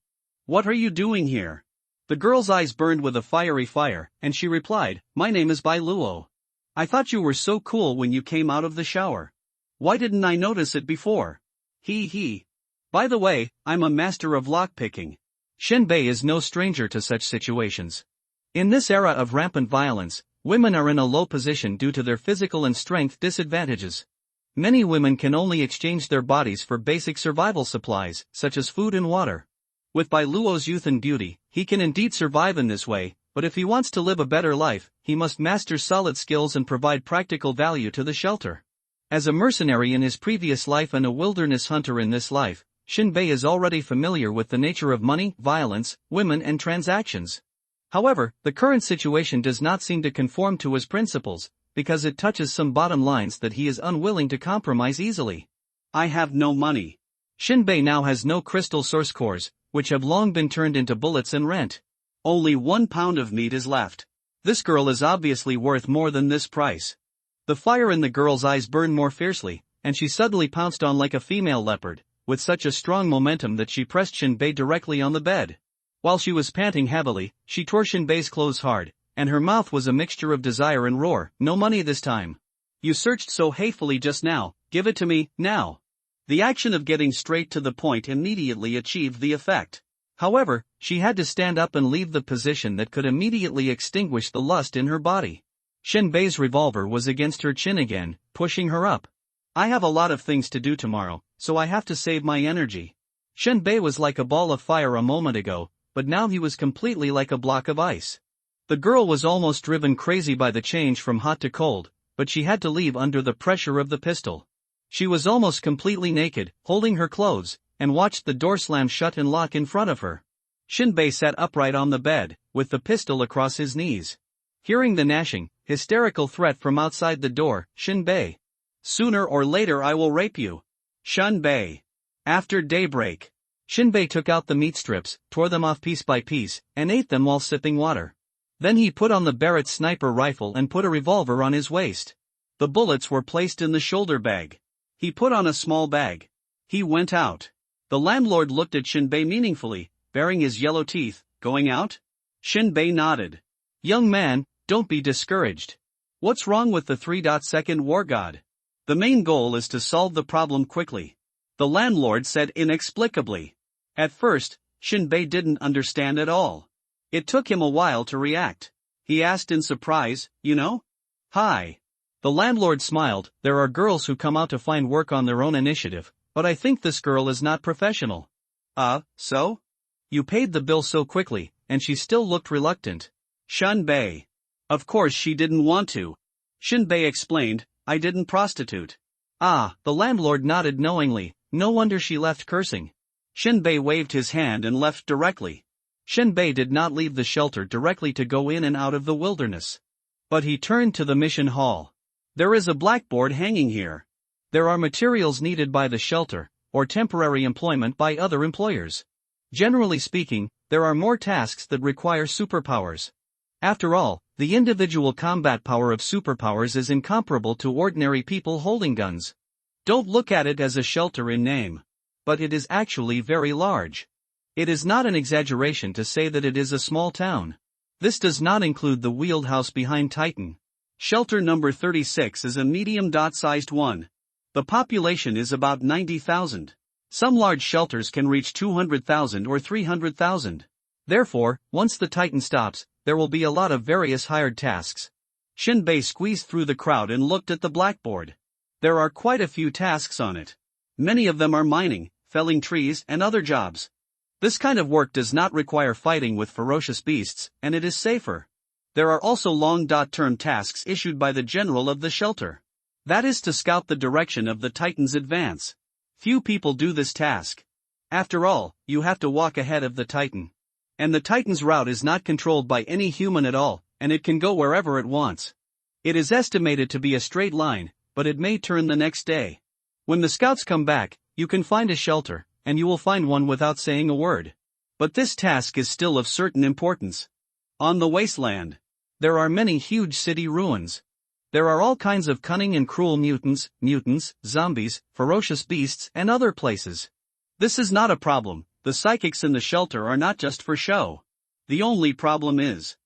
What are you doing here?" The girl's eyes burned with a fiery fire, and she replied, "My name is Bai Luo. I thought you were so cool when you came out of the shower. Why didn't I notice it before? He. By the way, I'm a master of lockpicking." Shinbei is no stranger to such situations. In this era of rampant violence, women are in a low position due to their physical and strength disadvantages. Many women can only exchange their bodies for basic survival supplies, such as food and water. With Bai Luo's youth and beauty, he can indeed survive in this way, but if he wants to live a better life, he must master solid skills and provide practical value to the shelter. As a mercenary in his previous life and a wilderness hunter in this life, Shinbei is already familiar with the nature of money, violence, women and transactions. However, the current situation does not seem to conform to his principles, because it touches some bottom lines that he is unwilling to compromise easily. I have no money. Shinbei now has no crystal source cores, which have long been turned into bullets and rent. Only 1 pound of meat is left. This girl is obviously worth more than this price. The fire in the girl's eyes burned more fiercely, and she suddenly pounced on like a female leopard, with such a strong momentum that she pressed Shinbei directly on the bed. While she was panting heavily, she tore Shinbei's clothes hard, and her mouth was a mixture of desire and roar. "No money this time. You searched so hatefully just now, give it to me, now." The action of getting straight to the point immediately achieved the effect. However, she had to stand up and leave the position that could immediately extinguish the lust in her body. Shinbei's revolver was against her chin again, pushing her up. "I have a lot of things to do tomorrow, so I have to save my energy." Shinbei was like a ball of fire a moment ago, but now he was completely like a block of ice. The girl was almost driven crazy by the change from hot to cold, but she had to leave under the pressure of the pistol. She was almost completely naked, holding her clothes, and watched the door slam shut and lock in front of her. Shinbei sat upright on the bed, with the pistol across his knees. Hearing the gnashing, hysterical threat from outside the door, Shinbei. Sooner or later I will rape you. Shinbei. After daybreak. Shinbei took out the meat strips, tore them off piece by piece, and ate them while sipping water. Then he put on the Barrett sniper rifle and put a revolver on his waist. The bullets were placed in the shoulder bag. He put on a small bag. He went out. The landlord looked at Shinbei meaningfully, baring his yellow teeth. Going out? Shinbei nodded. Young man, don't be discouraged. What's wrong with the 3-second war god? The main goal is to solve the problem quickly. The landlord said inexplicably. At first, Shinbei didn't understand at all. It took him a while to react. He asked in surprise, you know? Hi. The landlord smiled. There are girls who come out to find work on their own initiative, but I think this girl is not professional. So? You paid the bill so quickly, and she still looked reluctant. Shinbei. Of course she didn't want to. Shinbei explained, I didn't prostitute. The landlord nodded knowingly. No wonder she left cursing. Shinbei waved his hand and left directly. Shinbei did not leave the shelter directly to go in and out of the wilderness. But he turned to the mission hall. There is a blackboard hanging here. There are materials needed by the shelter, or temporary employment by other employers. Generally speaking, there are more tasks that require superpowers. After all, the individual combat power of superpowers is incomparable to ordinary people holding guns. Don't look at it as a shelter in name. But it is actually very large. It is not an exaggeration to say that it is a small town. This does not include the wheeled house behind Titan. Shelter number 36 is a medium-sized one. The population is about 90,000. Some large shelters can reach 200,000 or 300,000. Therefore, once the Titan stops, there will be a lot of various hired tasks. Shinbei squeezed through the crowd and looked at the blackboard. There are quite a few tasks on it. Many of them are mining, felling trees, and other jobs. This kind of work does not require fighting with ferocious beasts, and it is safer. There are also long-term tasks issued by the general of the shelter. That is to scout the direction of the Titan's advance. Few people do this task. After all, you have to walk ahead of the Titan. And the Titan's route is not controlled by any human at all, and it can go wherever it wants. It is estimated to be a straight line, but it may turn the next day. When the scouts come back, you can find a shelter, and you will find one without saying a word. But this task is still of certain importance. On the wasteland, there are many huge city ruins. There are all kinds of cunning and cruel mutants, zombies, ferocious beasts, and other places. This is not a problem. The psychics in the shelter are not just for show. The only problem is,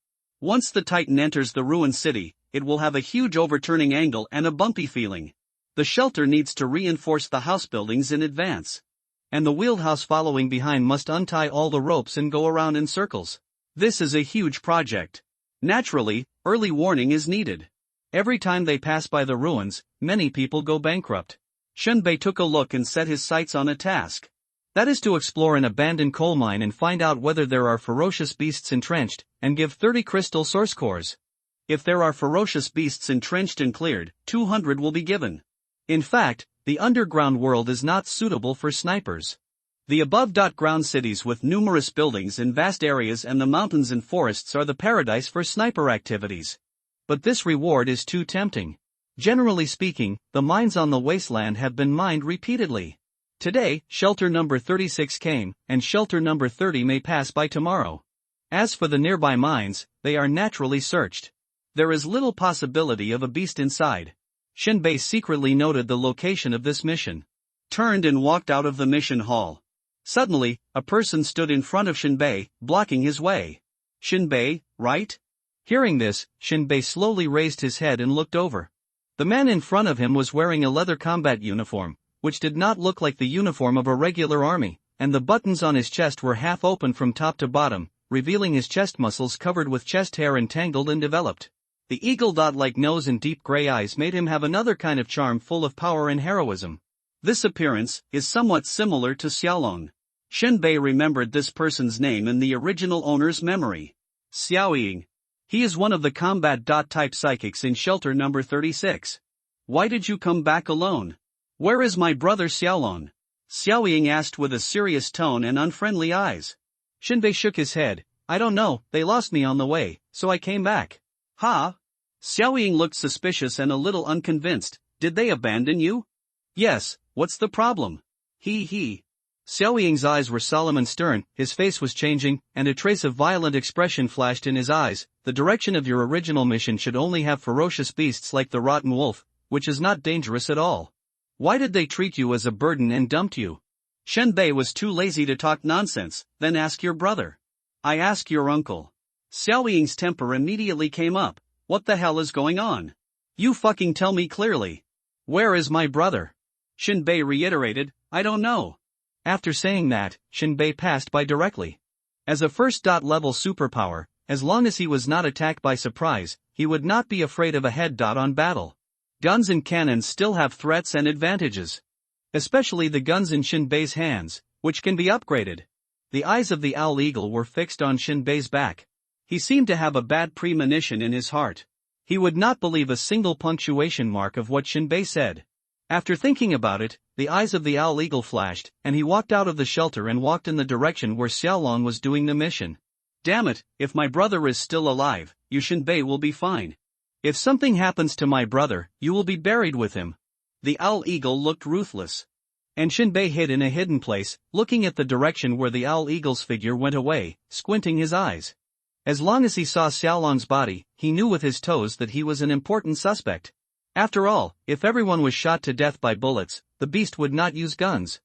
once the Titan enters the ruined city, it will have a huge overturning angle and a bumpy feeling. The shelter needs to reinforce the house buildings in advance. And the wheeled house following behind must untie all the ropes and go around in circles. This is a huge project. Naturally, early warning is needed. Every time they pass by the ruins, many people go bankrupt. Shinbei took a look and set his sights on a task. That is to explore an abandoned coal mine and find out whether there are ferocious beasts entrenched, and give 30 crystal source cores. If there are ferocious beasts entrenched and cleared, 200 will be given. In fact, the underground world is not suitable for snipers. The above-ground cities with numerous buildings in vast areas and the mountains and forests are the paradise for sniper activities. But this reward is too tempting. Generally speaking, the mines on the wasteland have been mined repeatedly. Today, shelter number 36 came, and shelter number 30 may pass by tomorrow. As for the nearby mines, they are naturally searched. There is little possibility of a beast inside. Shinbei secretly noted the location of this mission. Turned and walked out of the mission hall. Suddenly, a person stood in front of Shinbei, blocking his way. Shinbei, right? Hearing this, Shinbei slowly raised his head and looked over. The man in front of him was wearing a leather combat uniform, which did not look like the uniform of a regular army, and the buttons on his chest were half open from top to bottom, revealing his chest muscles covered with chest hair entangled and developed. The eagle-like nose and deep gray eyes made him have another kind of charm full of power and heroism. This appearance is somewhat similar to Xiaolong. Shinbei remembered this person's name in the original owner's memory. Xiaoying. He is one of the combat-type psychics in shelter number 36. Why did you come back alone? Where is my brother Xiaolong? Xiao Ying asked with a serious tone and unfriendly eyes. Shinbei shook his head. I don't know, they lost me on the way, so I came back. Huh? Xiao Ying looked suspicious and a little unconvinced. Did they abandon you? Yes, what's the problem? He. Xiao Ying's eyes were solemn and stern, his face was changing, and a trace of violent expression flashed in his eyes. The direction of your original mission should only have ferocious beasts like the rotten wolf, which is not dangerous at all. Why did they treat you as a burden and dumped you? Shenbei was too lazy to talk nonsense. Then ask your brother. I ask your uncle. Xiao Ying's temper immediately came up. What the hell is going on? You fucking tell me clearly. Where is my brother? Shinbei reiterated, I don't know. After saying that, Shinbei passed by directly. As a first-level superpower, as long as he was not attacked by surprise, he would not be afraid of a head-on battle. Guns and cannons still have threats and advantages. Especially the guns in Shinbei's hands, which can be upgraded. The eyes of the owl eagle were fixed on Shinbei's back. He seemed to have a bad premonition in his heart. He would not believe a single punctuation mark of what Shinbei said. After thinking about it, the eyes of the owl eagle flashed, and he walked out of the shelter and walked in the direction where Xiaolong was doing the mission. Damn it, if my brother is still alive, you Shinbei will be fine. If something happens to my brother, you will be buried with him. The owl eagle looked ruthless. And Shinbei hid in a hidden place, looking at the direction where the owl eagle's figure went away, squinting his eyes. As long as he saw Xiaolong's body, he knew with his toes that he was an important suspect. After all, if everyone was shot to death by bullets, the beast would not use guns.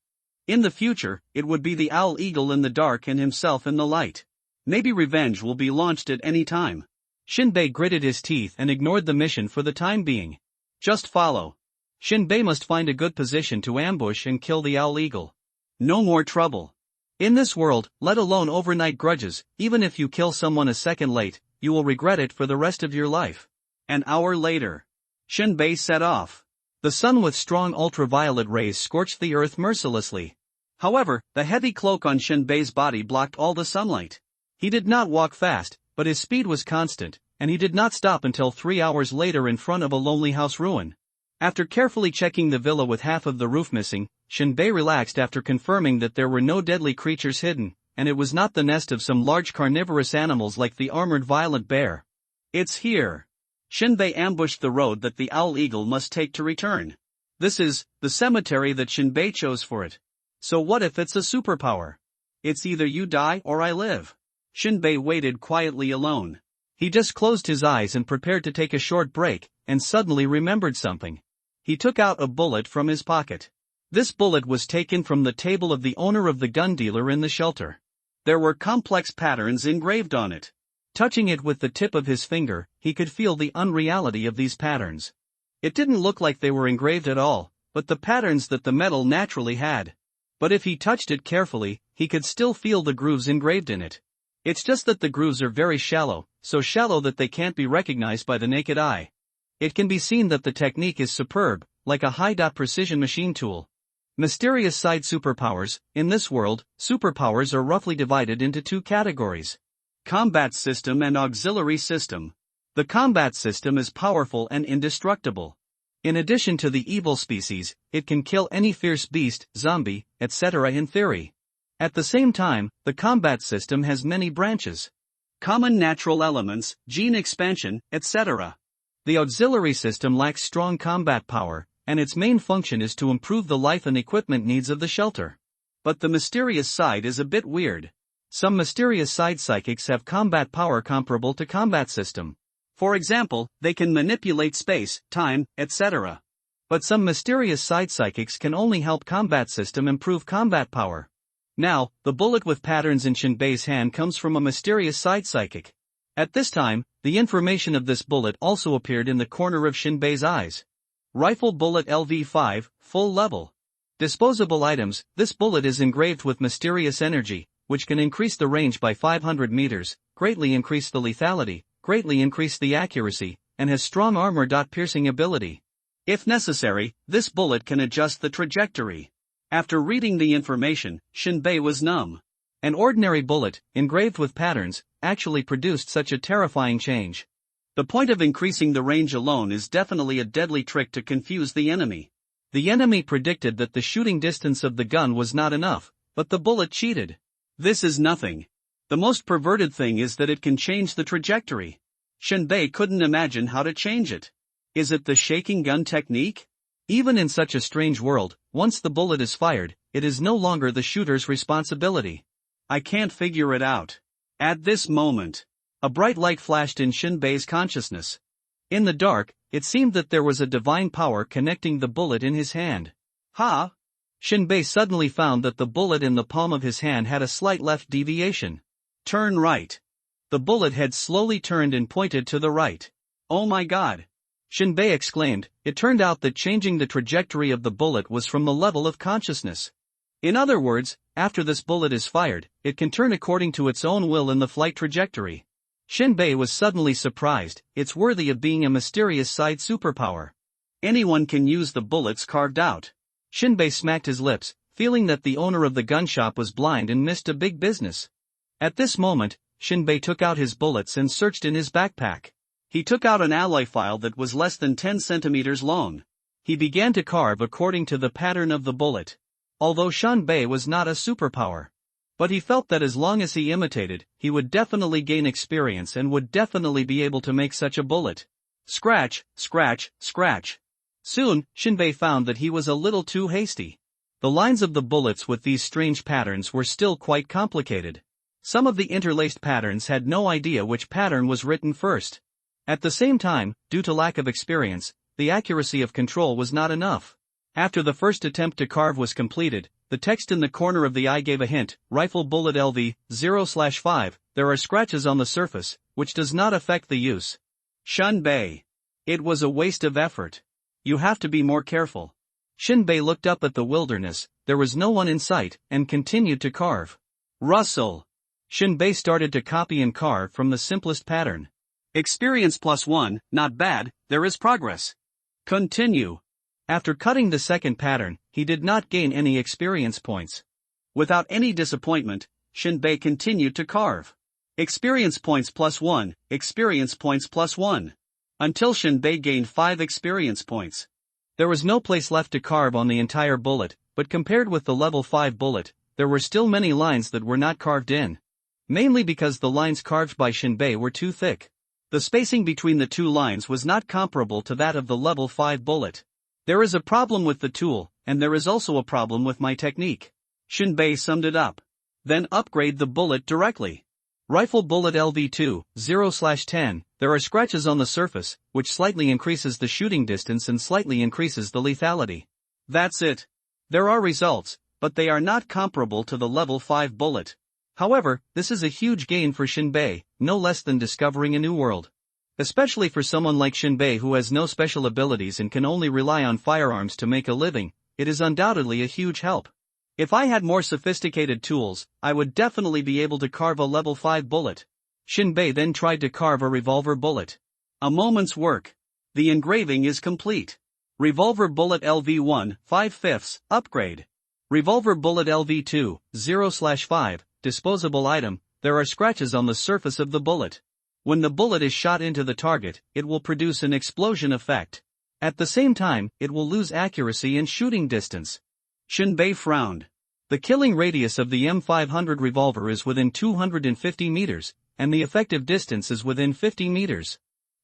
In the future, it would be the owl eagle in the dark and himself in the light. Maybe revenge will be launched at any time. Shinbei gritted his teeth and ignored the mission for the time being. Just follow. Shinbei must find a good position to ambush and kill the owl eagle. No more trouble. In this world, let alone overnight grudges, even if you kill someone a second late, you will regret it for the rest of your life. An hour later. Shinbei set off. The sun with strong ultraviolet rays scorched the earth mercilessly. However, the heavy cloak on Shinbei's body blocked all the sunlight. He did not walk fast, but his speed was constant, and he did not stop until 3 hours later in front of a lonely house ruin. After carefully checking the villa with half of the roof missing, Shinbei relaxed after confirming that there were no deadly creatures hidden, and it was not the nest of some large carnivorous animals like the armored violent bear. It's here. Shinbei ambushed the road that the owl eagle must take to return. This is the cemetery that Shinbei chose for it. So what if it's a superpower? It's either you die or I live. Shinbei waited quietly alone. He just closed his eyes and prepared to take a short break, and suddenly remembered something. He took out a bullet from his pocket. This bullet was taken from the table of the owner of the gun dealer in the shelter. There were complex patterns engraved on it. Touching it with the tip of his finger, he could feel the unreality of these patterns. It didn't look like they were engraved at all, but the patterns that the metal naturally had. But if he touched it carefully, he could still feel the grooves engraved in it. It's just that the grooves are very shallow, so shallow that they can't be recognized by the naked eye. It can be seen that the technique is superb, like a high-precision machine tool. Mysterious side superpowers. In this world, superpowers are roughly divided into two categories. Combat system and auxiliary system. The combat system is powerful and indestructible. In addition to the evil species, it can kill any fierce beast, zombie, etc. in theory. At the same time, the combat system has many branches. Common natural elements, gene expansion, etc. The auxiliary system lacks strong combat power, and its main function is to improve the life and equipment needs of the shelter. But the mysterious side is a bit weird. Some mysterious side psychics have combat power comparable to combat system. For example, they can manipulate space, time, etc. But some mysterious side psychics can only help combat system improve combat power. Now, the bullet with patterns in Shinbei's hand comes from a mysterious side psychic. At this time, the information of this bullet also appeared in the corner of Shinbei's eyes. Rifle bullet LV5, full level. Disposable items. This bullet is engraved with mysterious energy, which can increase the range by 500 meters, greatly increase the lethality, greatly increase the accuracy, and has strong armor-piercing ability. If necessary, this bullet can adjust the trajectory. After reading the information, Shinbei was numb. An ordinary bullet, engraved with patterns, actually produced such a terrifying change. The point of increasing the range alone is definitely a deadly trick to confuse the enemy. The enemy predicted that the shooting distance of the gun was not enough, but the bullet cheated. This is nothing. The most perverted thing is that it can change the trajectory. Shinbei couldn't imagine how to change it. Is it the shaking gun technique? Even in such a strange world, once the bullet is fired, it is no longer the shooter's responsibility. I can't figure it out. At this moment, a bright light flashed in Shinbei's consciousness. In the dark, it seemed that there was a divine power connecting the bullet in his hand. Ha! Shinbei suddenly found that the bullet in the palm of his hand had a slight left deviation. Turn right. The bullet had slowly turned and pointed to the right. Oh my god! Shinbei exclaimed. It turned out that changing the trajectory of the bullet was from the level of consciousness. In other words, after this bullet is fired, it can turn according to its own will in the flight trajectory. Shinbei was suddenly surprised. It's worthy of being a mysterious side superpower. Anyone can use the bullets carved out. Shinbei smacked his lips, feeling that the owner of the gun shop was blind and missed a big business. At this moment, Shinbei took out his bullets and searched in his backpack. He took out an alloy file that was less than 10 centimeters long. He began to carve according to the pattern of the bullet. Although Shinbei was not a superpower. But he felt that as long as he imitated, he would definitely gain experience and would definitely be able to make such a bullet. Scratch, scratch, scratch. Soon, Shinbei found that he was a little too hasty. The lines of the bullets with these strange patterns were still quite complicated. Some of the interlaced patterns had no idea which pattern was written first. At the same time, due to lack of experience, the accuracy of control was not enough. After the first attempt to carve was completed, the text in the corner of the eye gave a hint: rifle bullet LV 0/5. There are scratches on the surface, which does not affect the use. Shinbei. It was a waste of effort. You have to be more careful. Shinbei looked up at the wilderness, there was no one in sight, and continued to carve. Rustle. Shinbei started to copy and carve from the simplest pattern. Experience +1, not bad, there is progress. Continue. After cutting the second pattern, he did not gain any experience points. Without any disappointment, Shinbei continued to carve. Experience points +1, experience points +1. Until Shinbei gained 5 experience points. There was no place left to carve on the entire bullet, but compared with the level 5 bullet, there were still many lines that were not carved in. Mainly because the lines carved by Shinbei were too thick. The spacing between the two lines was not comparable to that of the level 5 bullet. There is a problem with the tool, and there is also a problem with my technique. Shinbei summed it up. Then upgrade the bullet directly. Rifle bullet LV2, 0/10, there are scratches on the surface, which slightly increases the shooting distance and slightly increases the lethality. That's it. There are results, but they are not comparable to the level 5 bullet. However, this is a huge gain for Shinbei, no less than discovering a new world. Especially for someone like Shinbei who has no special abilities and can only rely on firearms to make a living, it is undoubtedly a huge help. If I had more sophisticated tools, I would definitely be able to carve a level 5 bullet. Shinbei then tried to carve a revolver bullet. A moment's work. The engraving is complete. Revolver bullet LV1, 5/5, upgrade. Revolver bullet LV2, 0/5, disposable item, there are scratches on the surface of the bullet. When the bullet is shot into the target, it will produce an explosion effect. At the same time, it will lose accuracy and shooting distance. Shinbei frowned. The killing radius of the M500 revolver is within 250 meters, and the effective distance is within 50 meters.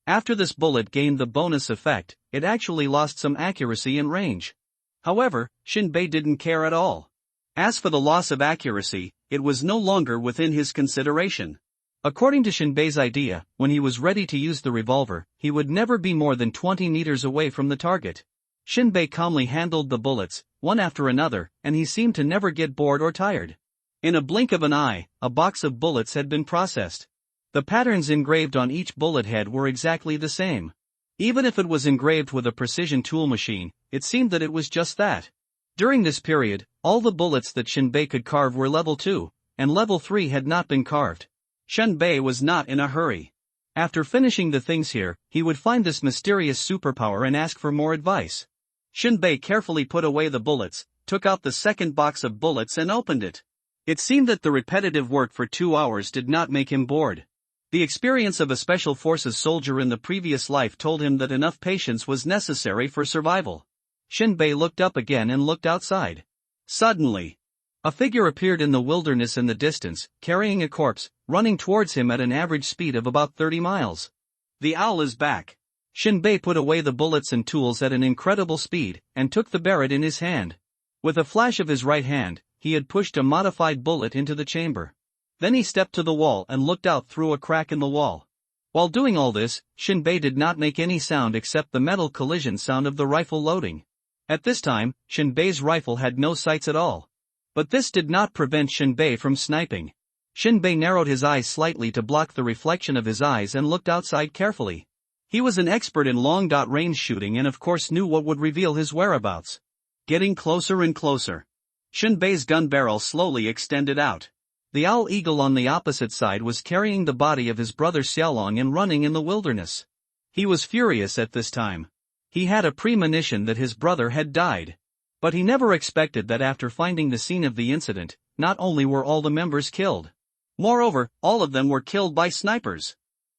After this bullet gained the bonus effect, it actually lost some accuracy and range. However, Shinbei didn't care at all. As for the loss of accuracy, it was no longer within his consideration. According to Shinbei's idea, when he was ready to use the revolver, he would never be more than 20 meters away from the target. Shinbei calmly handled the bullets, one after another, and he seemed to never get bored or tired. In a blink of an eye, a box of bullets had been processed. The patterns engraved on each bullet head were exactly the same. Even if it was engraved with a precision tool machine, it seemed that it was just that. During this period, all the bullets that Shinbei could carve were level 2, and level 3 had not been carved. Shinbei was not in a hurry. After finishing the things here, he would find this mysterious superpower and ask for more advice. Shinbei carefully put away the bullets, took out the second box of bullets and opened it. It seemed that the repetitive work for 2 hours did not make him bored. The experience of a special forces soldier in the previous life told him that enough patience was necessary for survival. Shinbei looked up again and looked outside. Suddenly, a figure appeared in the wilderness in the distance, carrying a corpse, running towards him at an average speed of about 30 miles. The owl is back. Shinbei put away the bullets and tools at an incredible speed, and took the barrett in his hand. With a flash of his right hand, he had pushed a modified bullet into the chamber. Then he stepped to the wall and looked out through a crack in the wall. While doing all this, Shinbei did not make any sound except the metal collision sound of the rifle loading. At this time, Shinbei's rifle had no sights at all. But this did not prevent Shinbei from sniping. Shinbei narrowed his eyes slightly to block the reflection of his eyes and looked outside carefully. He was an expert in long-range shooting and of course knew what would reveal his whereabouts. Getting closer and closer. Shinbei's gun barrel slowly extended out. The owl eagle on the opposite side was carrying the body of his brother Xiaolong and running in the wilderness. He was furious at this time. He had a premonition that his brother had died. But he never expected that after finding the scene of the incident, not only were all the members killed. Moreover, all of them were killed by snipers.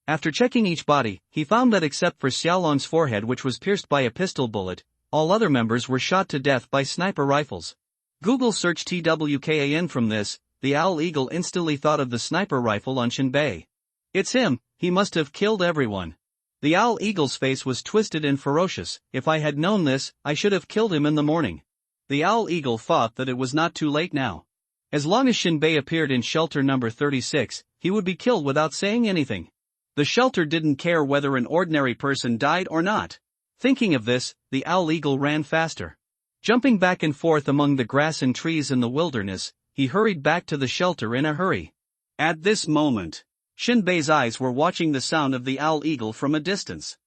After checking each body, he found that except for Xiaolong's forehead which was pierced by a pistol bullet, all other members were shot to death by sniper rifles. Google search TWKAN from this, the owl eagle instantly thought of the sniper rifle on Shinbei. It's him, he must have killed everyone. The owl eagle's face was twisted and ferocious. If I had known this, I should have killed him in the morning. The owl eagle thought that it was not too late now. As long as Shinbei appeared in shelter number 36, he would be killed without saying anything. The shelter didn't care whether an ordinary person died or not. Thinking of this, the owl eagle ran faster. Jumping back and forth among the grass and trees in the wilderness, he hurried back to the shelter in a hurry. At this moment, Shinbei's eyes were watching the sound of the owl eagle from a distance.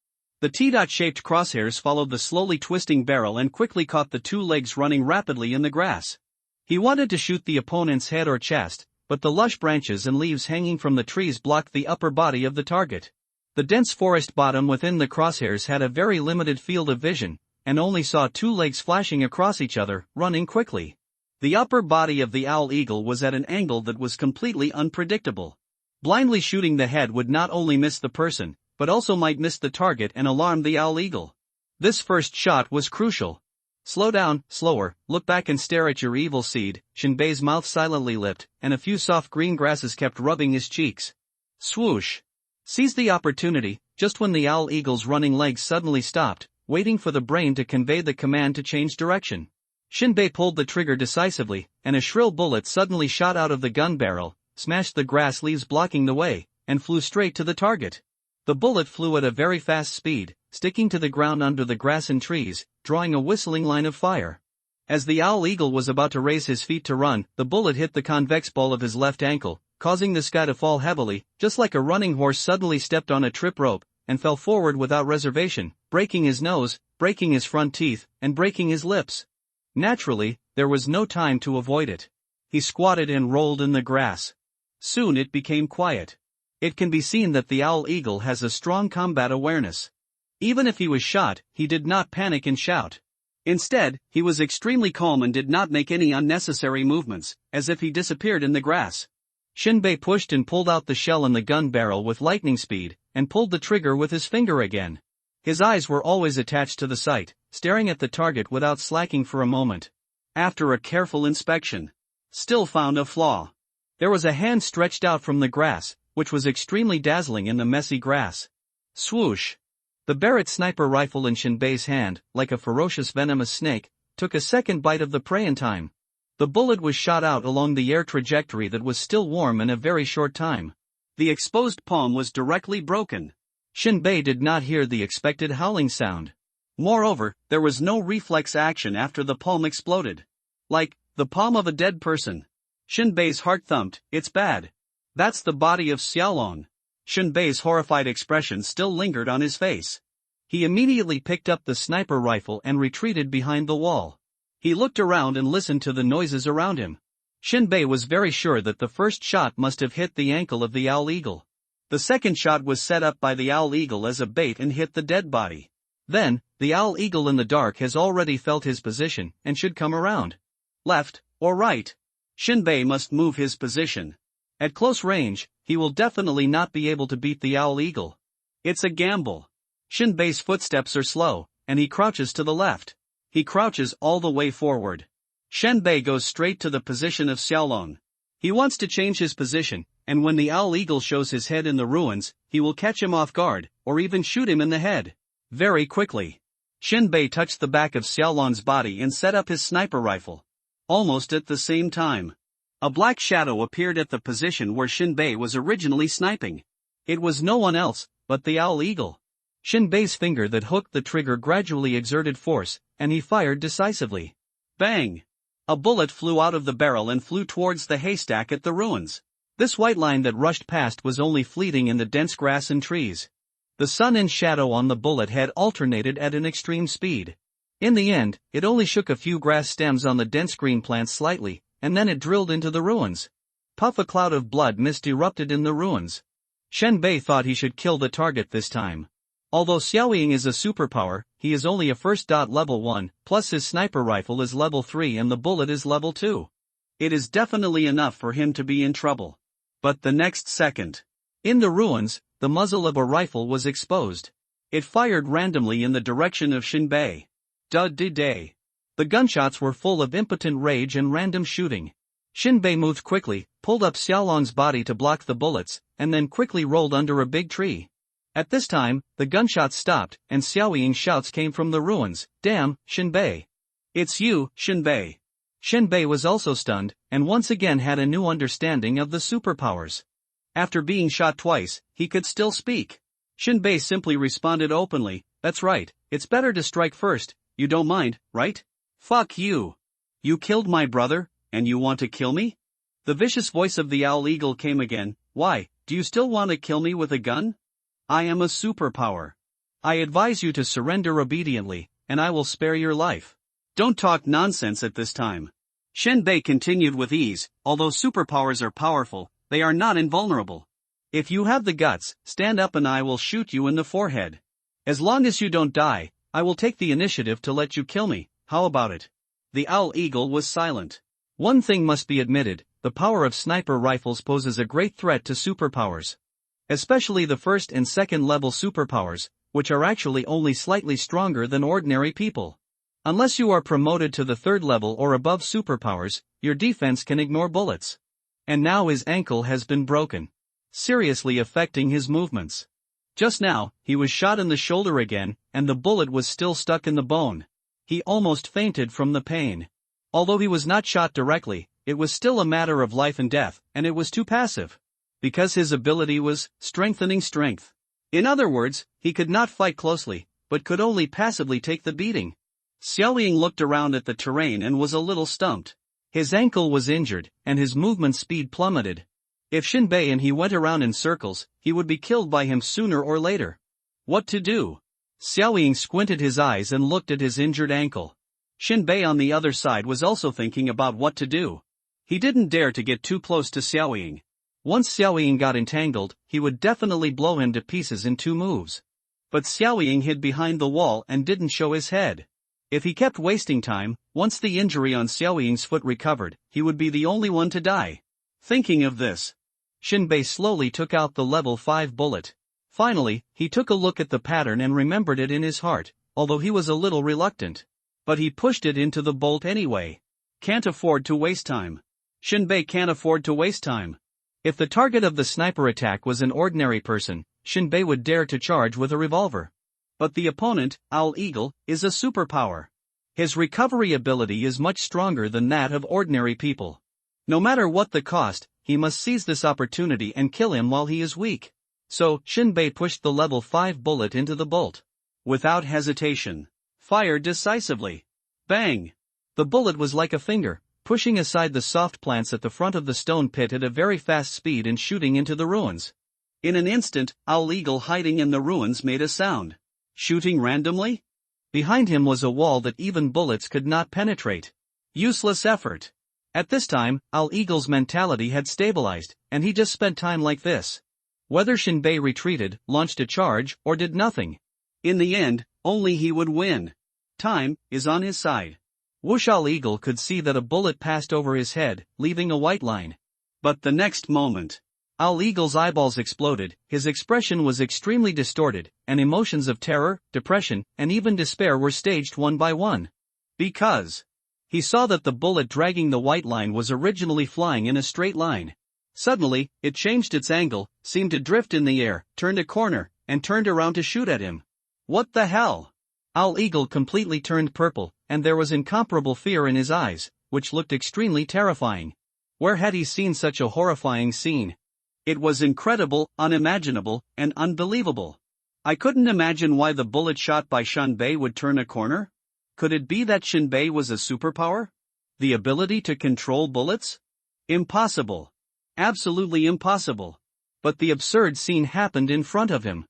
The T-shaped crosshairs followed the slowly twisting barrel and quickly caught the two legs running rapidly in the grass. He wanted to shoot the opponent's head or chest, but the lush branches and leaves hanging from the trees blocked the upper body of the target. The dense forest bottom within the crosshairs had a very limited field of vision, and only saw two legs flashing across each other, running quickly. The upper body of the owl eagle was at an angle that was completely unpredictable. Blindly shooting the head would not only miss the person, but also might miss the target and alarm the owl eagle. This first shot was crucial. Slow down, slower, look back and stare at your evil seed. Shinbei's mouth silently lipped, and a few soft green grasses kept rubbing his cheeks. Swoosh! Seized the opportunity, just when the owl eagle's running legs suddenly stopped, waiting for the brain to convey the command to change direction. Shinbei pulled the trigger decisively, and a shrill bullet suddenly shot out of the gun barrel, smashed the grass leaves blocking the way, and flew straight to the target. The bullet flew at a very fast speed, sticking to the ground under the grass and trees, drawing a whistling line of fire. As the owl eagle was about to raise his feet to run, the bullet hit the convex ball of his left ankle, causing the sky to fall heavily, just like a running horse suddenly stepped on a trip rope, and fell forward without reservation, breaking his nose, breaking his front teeth, and breaking his lips. Naturally, there was no time to avoid it. He squatted and rolled in the grass. Soon it became quiet. It can be seen that the owl eagle has a strong combat awareness. Even if he was shot, he did not panic and shout. Instead, he was extremely calm and did not make any unnecessary movements, as if he disappeared in the grass. Shinbei pushed and pulled out the shell in the gun barrel with lightning speed, and pulled the trigger with his finger again. His eyes were always attached to the sight, staring at the target without slacking for a moment. After a careful inspection, still found a flaw. There was a hand stretched out from the grass, which was extremely dazzling in the messy grass. Swoosh! The Barrett sniper rifle in Shinbei's hand, like a ferocious venomous snake, took a second bite of the prey in time. The bullet was shot out along the air trajectory that was still warm in a very short time. The exposed palm was directly broken. Shinbei did not hear the expected howling sound. Moreover, there was no reflex action after the palm exploded. Like the palm of a dead person. Shinbei's heart thumped. It's bad. That's the body of Xiaolong. Shinbei's horrified expression still lingered on his face. He immediately picked up the sniper rifle and retreated behind the wall. He looked around and listened to the noises around him. Shinbei was very sure that the first shot must have hit the ankle of the owl eagle. The second shot was set up by the owl eagle as a bait and hit the dead body. Then, the owl eagle in the dark has already felt his position and should come around. Left, or right? Shinbei must move his position. At close range, he will definitely not be able to beat the owl eagle. It's a gamble. Shinbei's footsteps are slow, and he crouches to the left. He crouches all the way forward. Shen Bei goes straight to the position of Xiaolong. He wants to change his position, and when the owl eagle shows his head in the ruins, he will catch him off guard, or even shoot him in the head. Very quickly. Shen Bei touched the back of Xiaolong's body and set up his sniper rifle. Almost at the same time, a black shadow appeared at the position where Shen Bei was originally sniping. It was no one else but the owl eagle. Shen Bei's finger that hooked the trigger gradually exerted force, and he fired decisively. Bang! A bullet flew out of the barrel and flew towards the haystack at the ruins. This white line that rushed past was only fleeting in the dense grass and trees. The sun and shadow on the bullet head alternated at an extreme speed. In the end, it only shook a few grass stems on the dense green plants slightly, and then it drilled into the ruins. Puff! A cloud of blood mist erupted in the ruins. Shen Bei thought he should kill the target this time. Although Xiaoying is a superpower, he is only a first. Level 1, plus his sniper rifle is level 3 and the bullet is level 2. It is definitely enough for him to be in trouble. But the next second, in the ruins, the muzzle of a rifle was exposed. It fired randomly in the direction of Shen Bei. Day. The gunshots were full of impotent rage and random shooting. Shen Bei moved quickly, pulled up Xiaolong's body to block the bullets, and then quickly rolled under a big tree. At this time, the gunshots stopped, and Xiaoying's shouts came from the ruins. Damn, Shen Bei! It's you, Shen Bei! Shen Bei was also stunned, and once again had a new understanding of the superpowers. After being shot twice, he could still speak. Shen Bei simply responded openly, "That's right, it's better to strike first, you don't mind, right? Fuck you! You killed my brother, and you want to kill me?" The vicious voice of the owl eagle came again. "Why, do you still want to kill me with a gun? I am a superpower. I advise you to surrender obediently, and I will spare your life." "Don't talk nonsense at this time." Shen Bei continued with ease, "Although superpowers are powerful, they are not invulnerable. If you have the guts, stand up and I will shoot you in the forehead. As long as you don't die, I will take the initiative to let you kill me, how about it?" The owl eagle was silent. One thing must be admitted, the power of sniper rifles poses a great threat to superpowers. Especially the first and second level superpowers, which are actually only slightly stronger than ordinary people. Unless you are promoted to the third level or above superpowers, your defense can ignore bullets. And now his ankle has been broken, seriously affecting his movements. Just now, he was shot in the shoulder again, and the bullet was still stuck in the bone. He almost fainted from the pain. Although he was not shot directly, it was still a matter of life and death, and it was too passive. Because his ability was strengthening strength. In other words, he could not fight closely, but could only passively take the beating. Xiaoying looked around at the terrain and was a little stumped. His ankle was injured, and his movement speed plummeted. If Shen Bei and he went around in circles, he would be killed by him sooner or later. What to do? Xiaoying squinted his eyes and looked at his injured ankle. Shen Bei on the other side was also thinking about what to do. He didn't dare to get too close to Xiaoying. Once Xiaoying got entangled, he would definitely blow him to pieces in 2 moves. But Xiaoying hid behind the wall and didn't show his head. If he kept wasting time, once the injury on Xiaoying's foot recovered, he would be the only one to die. Thinking of this, Shen Bei slowly took out the level 5 bullet. Finally, he took a look at the pattern and remembered it in his heart, although he was a little reluctant. But he pushed it into the bolt anyway. Can't afford to waste time. Shen Bei can't afford to waste time. If the target of the sniper attack was an ordinary person, Shen Bei would dare to charge with a revolver. But the opponent, Owl Eagle, is a superpower. His recovery ability is much stronger than that of ordinary people. No matter what the cost, he must seize this opportunity and kill him while he is weak. So, Shen Bei pushed the level 5 bullet into the bolt. Without hesitation. Fired decisively. Bang! The bullet was like a finger, pushing aside the soft plants at the front of the stone pit at a very fast speed and shooting into the ruins. In an instant, Owl Eagle hiding in the ruins made a sound. Shooting randomly? Behind him was a wall that even bullets could not penetrate. Useless effort. At this time, Owl Eagle's mentality had stabilized, and he just spent time like this. Whether Shen Bei retreated, launched a charge, or did nothing. In the end, only he would win. Time is on his side. Whoosh! Owl Eagle could see that a bullet passed over his head, leaving a white line. But the next moment, Owl Eagle's eyeballs exploded, his expression was extremely distorted, and emotions of terror, depression, and even despair were staged one by one. Because he saw that the bullet dragging the white line was originally flying in a straight line. Suddenly, it changed its angle, seemed to drift in the air, turned a corner, and turned around to shoot at him. What the hell? Owl Eagle completely turned purple, and there was incomparable fear in his eyes, which looked extremely terrifying. Where had he seen such a horrifying scene? It was incredible, unimaginable, and unbelievable. I couldn't imagine why the bullet shot by Shinbei would turn a corner. Could it be that Shinbei was a superpower? The ability to control bullets? Impossible. Absolutely impossible. But the absurd scene happened in front of him.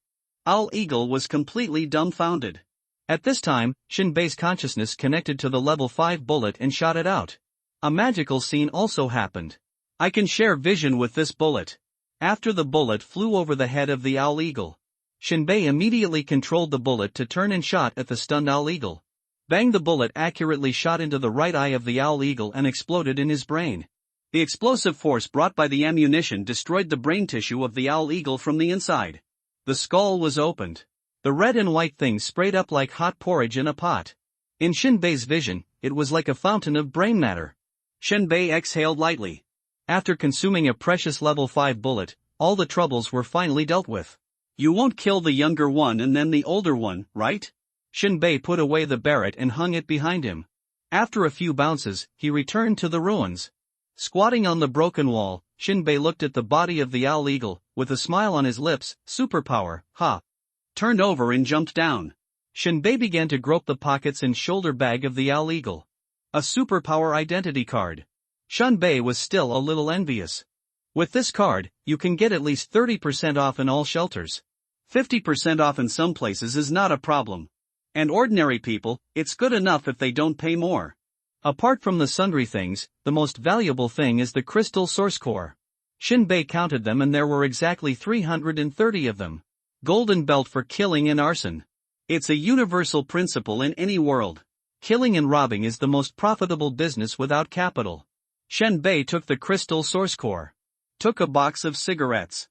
Owl Eagle was completely dumbfounded. At this time, Shinbei's consciousness connected to the level 5 bullet and shot it out. A magical scene also happened. I can share vision with this bullet. After the bullet flew over the head of the Owl Eagle, Shinbei immediately controlled the bullet to turn and shot at the stunned Owl Eagle. Bang! The bullet accurately shot into the right eye of the Owl Eagle and exploded in his brain. The explosive force brought by the ammunition destroyed the brain tissue of the Owl Eagle from the inside. The skull was opened. The red and white things sprayed up like hot porridge in a pot. In Shinbei's vision, it was like a fountain of brain matter. Shinbei exhaled lightly. After consuming a precious level 5 bullet, all the troubles were finally dealt with. You won't kill the younger one and then the older one, right? Shinbei put away the barret and hung it behind him. After a few bounces, he returned to the ruins. Squatting on the broken wall, Shinbei looked at the body of the Owl Eagle, with a smile on his lips. Superpower, ha! Turned over and jumped down. Shinbei began to grope the pockets and shoulder bag of the Owl Eagle. A superpower identity card. Shinbei was still a little envious. With this card, you can get at least 30% off in all shelters. 50% off in some places is not a problem. And ordinary people, it's good enough if they don't pay more. Apart from the sundry things, the most valuable thing is the crystal source core. Shinbei counted them and there were exactly 330 of them. Golden belt for killing and arson. It's a universal principle in any world. Killing and robbing is the most profitable business without capital. Shinbei took the crystal source core. Took a box of cigarettes.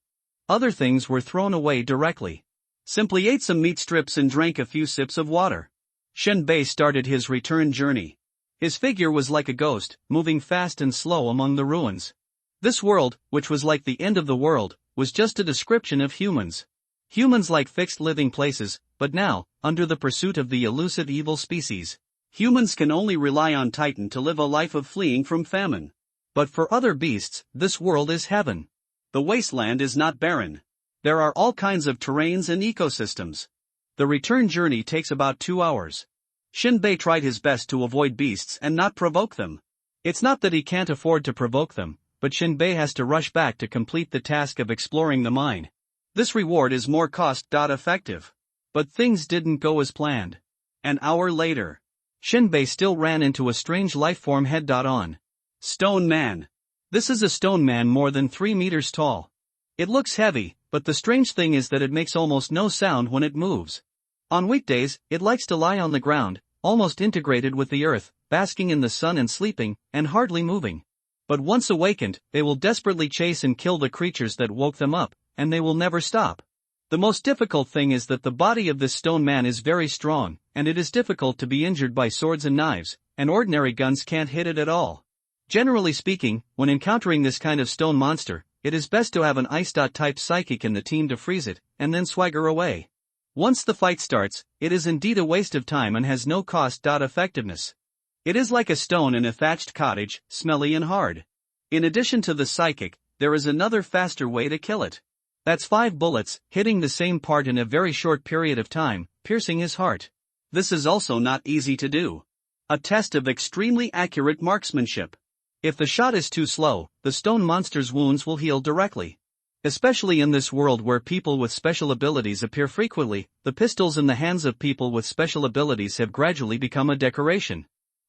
Other things were thrown away directly. Simply ate some meat strips and drank a few sips of water. Shinbei started his return journey. His figure was like a ghost, moving fast and slow among the ruins. This world, which was like the end of the world, was just a description of humans. Humans like fixed living places, but now, under the pursuit of the elusive evil species, humans can only rely on Titan to live a life of fleeing from famine. But for other beasts, this world is heaven. The wasteland is not barren. There are all kinds of terrains and ecosystems. The return journey takes about 2 hours. Shinbei tried his best to avoid beasts and not provoke them. It's not that he can't afford to provoke them, but Shinbei has to rush back to complete the task of exploring the mine. This reward is more cost-effective. But things didn't go as planned. An hour later, Shinbei still ran into a strange lifeform head-on. Stone Man. This is a stone man more than 3 meters tall. It looks heavy, but the strange thing is that it makes almost no sound when it moves. On weekdays, it likes to lie on the ground, almost integrated with the earth, basking in the sun and sleeping, and hardly moving. But once awakened, they will desperately chase and kill the creatures that woke them up, and they will never stop. The most difficult thing is that the body of this stone man is very strong, and it is difficult to be injured by swords and knives, and ordinary guns can't hit it at all. Generally speaking, when encountering this kind of stone monster, it is best to have an ice-type psychic in the team to freeze it, and then swagger away. Once the fight starts, it is indeed a waste of time and has no cost-effectiveness. It is like a stone in a thatched cottage, smelly and hard. In addition to the psychic, there is another faster way to kill it. That's 5 bullets, hitting the same part in a very short period of time, piercing his heart. This is also not easy to do. A test of extremely accurate marksmanship. If the shot is too slow, the stone monster's wounds will heal directly. Especially in this world where people with special abilities appear frequently, the pistols in the hands of people with special abilities have gradually become a decoration.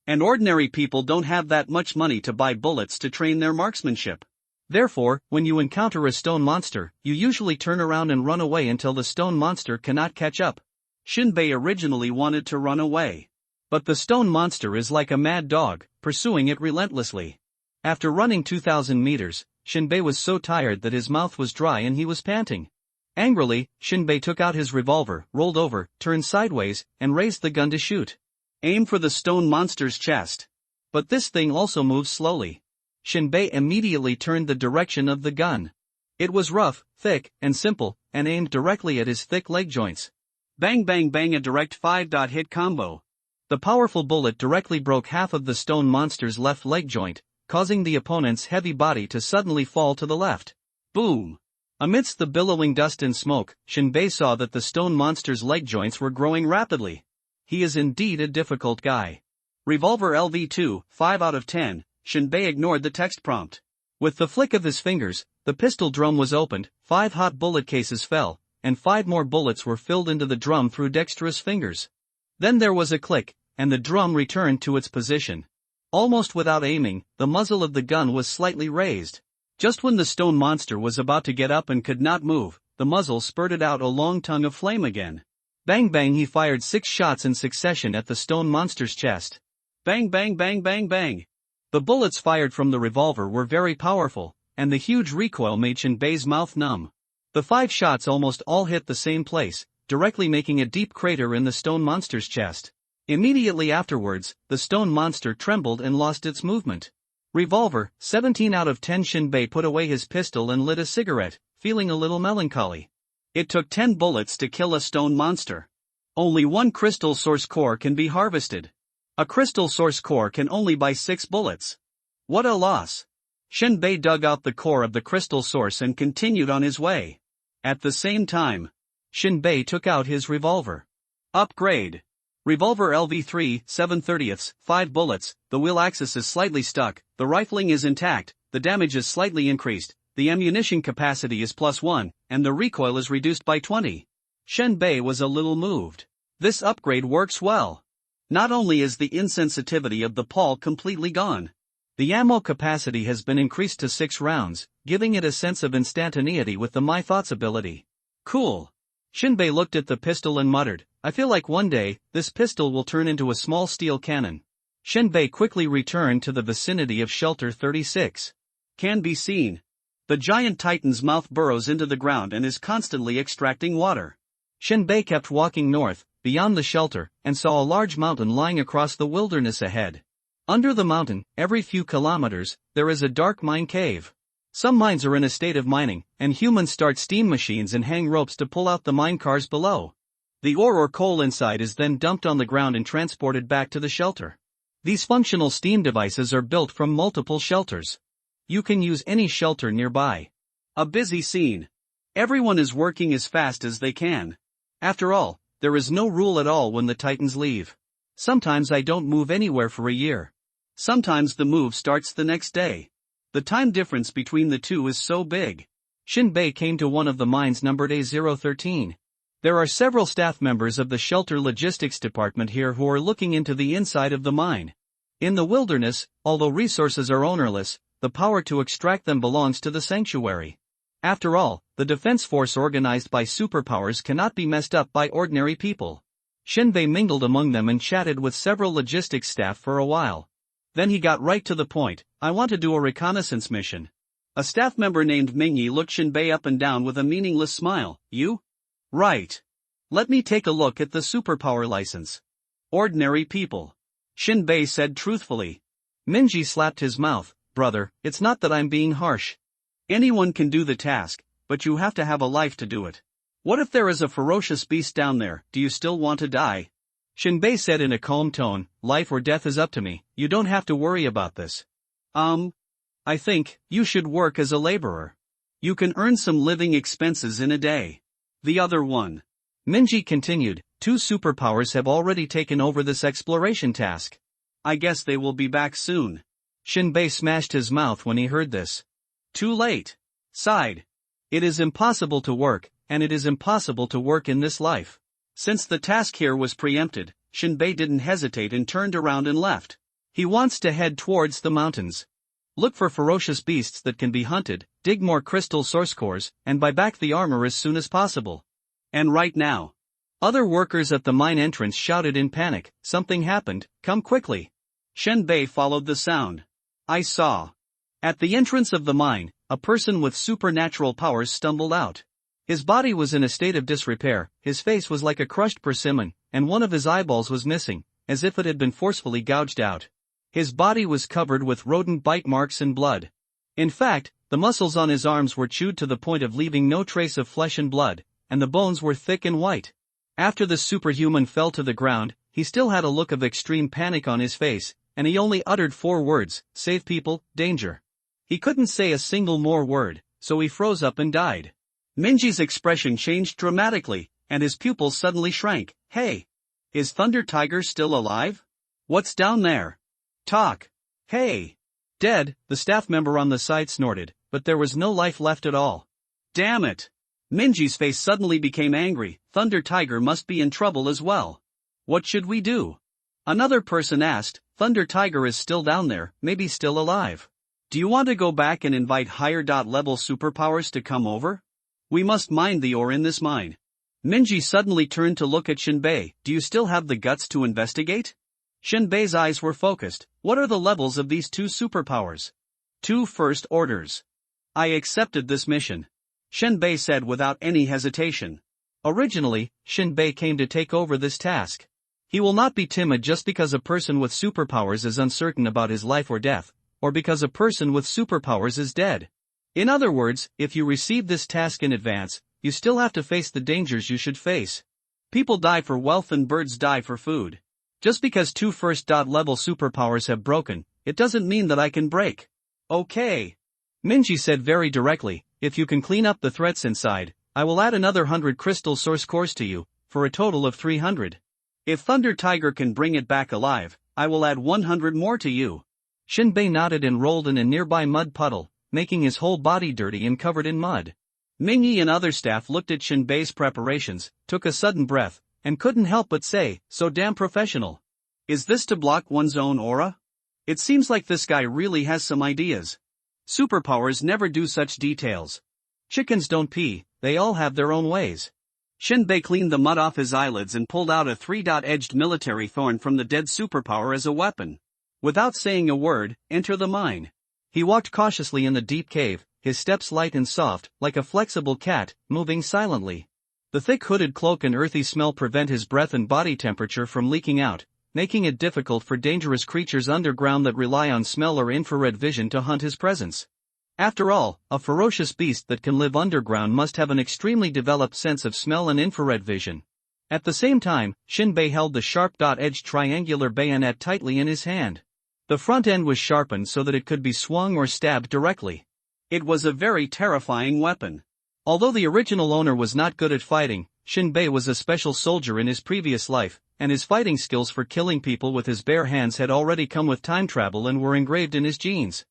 And ordinary people don't have that much money to buy bullets to train their marksmanship. Therefore, when you encounter a stone monster, you usually turn around and run away until the stone monster cannot catch up. Shinbei originally wanted to run away. But the stone monster is like a mad dog, pursuing it relentlessly. After running 2,000 meters, Shinbei was so tired that his mouth was dry and he was panting. Angrily, Shinbei took out his revolver, rolled over, turned sideways, and raised the gun to shoot. Aim for the stone monster's chest. But this thing also moves slowly. Shinbei immediately turned the direction of the gun. It was rough, thick, and simple, and aimed directly at his thick leg joints. Bang bang bang, a direct 5-hit combo. The powerful bullet directly broke half of the stone monster's left leg joint, causing the opponent's heavy body to suddenly fall to the left. Boom! Amidst the billowing dust and smoke, Shinbei saw that the stone monster's leg joints were growing rapidly. He is indeed a difficult guy. Revolver LV2, 5 out of 10, Shinbei ignored the text prompt. With the flick of his fingers, the pistol drum was opened, 5 hot bullet cases fell, and 5 more bullets were filled into the drum through dexterous fingers. Then there was a click, and the drum returned to its position. Almost without aiming, the muzzle of the gun was slightly raised. Just when the stone monster was about to get up and could not move, the muzzle spurted out a long tongue of flame again. Bang bang, he fired 6 shots in succession at the stone monster's chest. Bang bang bang bang bang. The bullets fired from the revolver were very powerful, and the huge recoil made Shinbei's mouth numb. The 5 shots almost all hit the same place, directly making a deep crater in the stone monster's chest. Immediately afterwards, the stone monster trembled and lost its movement. Revolver, 17 out of 10. Shinbei put away his pistol and lit a cigarette, feeling a little melancholy. It took 10 bullets to kill a stone monster. Only 1 crystal source core can be harvested. A crystal source core can only buy 6 bullets. What a loss! Shinbei dug out the core of the crystal source and continued on his way. At the same time, Shinbei took out his revolver. Upgrade. Revolver LV3, 7/30, 5 bullets, the wheel axis is slightly stuck, the rifling is intact, the damage is slightly increased, the ammunition capacity is +1, and the recoil is reduced by 20. Shinbei was a little moved. This upgrade works well. Not only is the insensitivity of the PAL completely gone, the ammo capacity has been increased to 6 rounds, giving it a sense of instantaneity with the My Thoughts ability. Cool. Shinbei looked at the pistol and muttered, I feel like one day, this pistol will turn into a small steel cannon. Shinbei quickly returned to the vicinity of Shelter 36. Can be seen. The giant titan's mouth burrows into the ground and is constantly extracting water. Shinbei kept walking north, beyond the shelter, and saw a large mountain lying across the wilderness ahead. Under the mountain, every few kilometers, there is a dark mine cave. Some mines are in a state of mining, and humans start steam machines and hang ropes to pull out the mine cars below. The ore or coal inside is then dumped on the ground and transported back to the shelter. These functional steam devices are built from multiple shelters. You can use any shelter nearby. A busy scene. Everyone is working as fast as they can. After all, there is no rule at all when the Titans leave. Sometimes I don't move anywhere for a year. Sometimes the move starts the next day. The time difference between the two is so big. Shinbei came to one of the mines numbered A013. There are several staff members of the shelter logistics department here who are looking into the inside of the mine. In the wilderness, although resources are ownerless, the power to extract them belongs to the sanctuary. After all, the defense force organized by superpowers cannot be messed up by ordinary people. Shinbei mingled among them and chatted with several logistics staff for a while. Then he got right to the point. I want to do a reconnaissance mission. A staff member named Mingyi looked Shinbei up and down with a meaningless smile. You? Right. Let me take a look at the superpower license. Ordinary people. Shinbei said truthfully. Minji slapped his mouth. Brother, it's not that I'm being harsh. Anyone can do the task, but you have to have a life to do it. What if there is a ferocious beast down there? Do you still want to die? Shinbei said in a calm tone, life or death is up to me, you don't have to worry about this. I think you should work as a laborer. You can earn some living expenses in a day. The other one. Minji continued, 2 superpowers have already taken over this exploration task. I guess they will be back soon. Shinbei smashed his mouth when he heard this. Too late. Sighed. It is impossible to work, and it is impossible to work in this life. Since the task here was preempted, Shinbei didn't hesitate and turned around and left. He wants to head towards the mountains. Look for ferocious beasts that can be hunted, dig more crystal source cores, and buy back the armor as soon as possible. And right now. Other workers at the mine entrance shouted in panic, something happened, come quickly. Shinbei followed the sound. I saw. At the entrance of the mine, a person with supernatural powers stumbled out. His body was in a state of disrepair, his face was like a crushed persimmon, and one of his eyeballs was missing, as if it had been forcefully gouged out. His body was covered with rodent bite marks and blood. In fact, the muscles on his arms were chewed to the point of leaving no trace of flesh and blood, and the bones were thick and white. After the superhuman fell to the ground, he still had a look of extreme panic on his face, and he only uttered 4 words: "Save people, danger." He couldn't say a single more word, so he froze up and died. Minji's expression changed dramatically, and his pupils suddenly shrank. "Hey! Is Thunder Tiger still alive? What's down there? Talk! Hey!" "Dead," the staff member on the side snorted, but there was no life left at all. "Damn it!" Minji's face suddenly became angry. Thunder Tiger must be in trouble as well. "What should we do?" Another person asked. "Thunder Tiger is still down there, maybe still alive. Do you want to go back and invite higher level superpowers to come over? We must mine the ore in this mine." Minji suddenly turned to look at Shinbei. "Do you still have the guts to investigate?" Shinbei's eyes were focused. "What are the levels of these 2 superpowers?" "2 first orders." "I accepted this mission," Shinbei said without any hesitation. Originally, Shinbei came to take over this task. He will not be timid just because a person with superpowers is uncertain about his life or death, or because a person with superpowers is dead. In other words, if you receive this task in advance, you still have to face the dangers you should face. People die for wealth and birds die for food. Just because 2 first-level superpowers have broken, it doesn't mean that I can break. "Okay," Minji said very directly, "if you can clean up the threats inside, I will add another 100 crystal source cores to you, for a total of 300. If Thunder Tiger can bring it back alive, I will add 100 more to you." Shinbei nodded and rolled in a nearby mud puddle, making his whole body dirty and covered in mud. Mingyi and other staff looked at Shinbei's preparations, took a sudden breath, and couldn't help but say, "So damn professional. Is this to block one's own aura? It seems like this guy really has some ideas. Superpowers never do such details. Chickens don't pee, they all have their own ways." Shinbei cleaned the mud off his eyelids and pulled out a 3-edged military thorn from the dead superpower as a weapon. Without saying a word, enter the mine. He walked cautiously in the deep cave, his steps light and soft, like a flexible cat, moving silently. The thick hooded cloak and earthy smell prevent his breath and body temperature from leaking out, making it difficult for dangerous creatures underground that rely on smell or infrared vision to hunt his presence. After all, a ferocious beast that can live underground must have an extremely developed sense of smell and infrared vision. At the same time, Shinbei held the sharp-edged triangular bayonet tightly in his hand. The front end was sharpened so that it could be swung or stabbed directly. It was a very terrifying weapon. Although the original owner was not good at fighting, Shinbei was a special soldier in his previous life, and his fighting skills for killing people with his bare hands had already come with time travel and were engraved in his genes.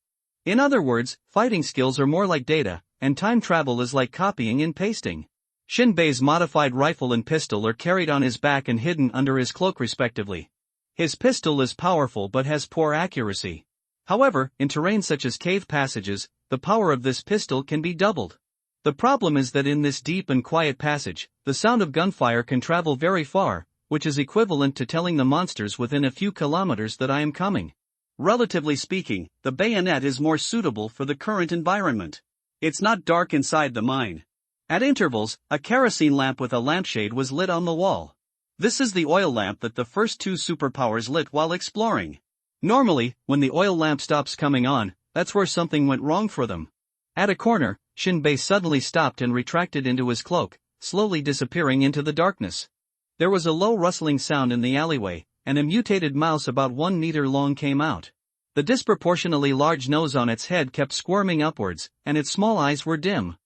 In other words, fighting skills are more like data, and time travel is like copying and pasting. Shinbei's modified rifle and pistol are carried on his back and hidden under his cloak respectively. His pistol is powerful but has poor accuracy. However, in terrain such as cave passages, the power of this pistol can be doubled. The problem is that in this deep and quiet passage, the sound of gunfire can travel very far, which is equivalent to telling the monsters within a few kilometers that I am coming. Relatively speaking, the bayonet is more suitable for the current environment. It's not dark inside the mine. At intervals, a kerosene lamp with a lampshade was lit on the wall. This is the oil lamp that the first 2 superpowers lit while exploring. Normally, when the oil lamp stops coming on, that's where something went wrong for them. At a corner, Shinbei suddenly stopped and retracted into his cloak, slowly disappearing into the darkness. There was a low rustling sound in the alleyway, and a mutated mouse about 1 meter long came out. The disproportionately large nose on its head kept squirming upwards, and its small eyes were dim.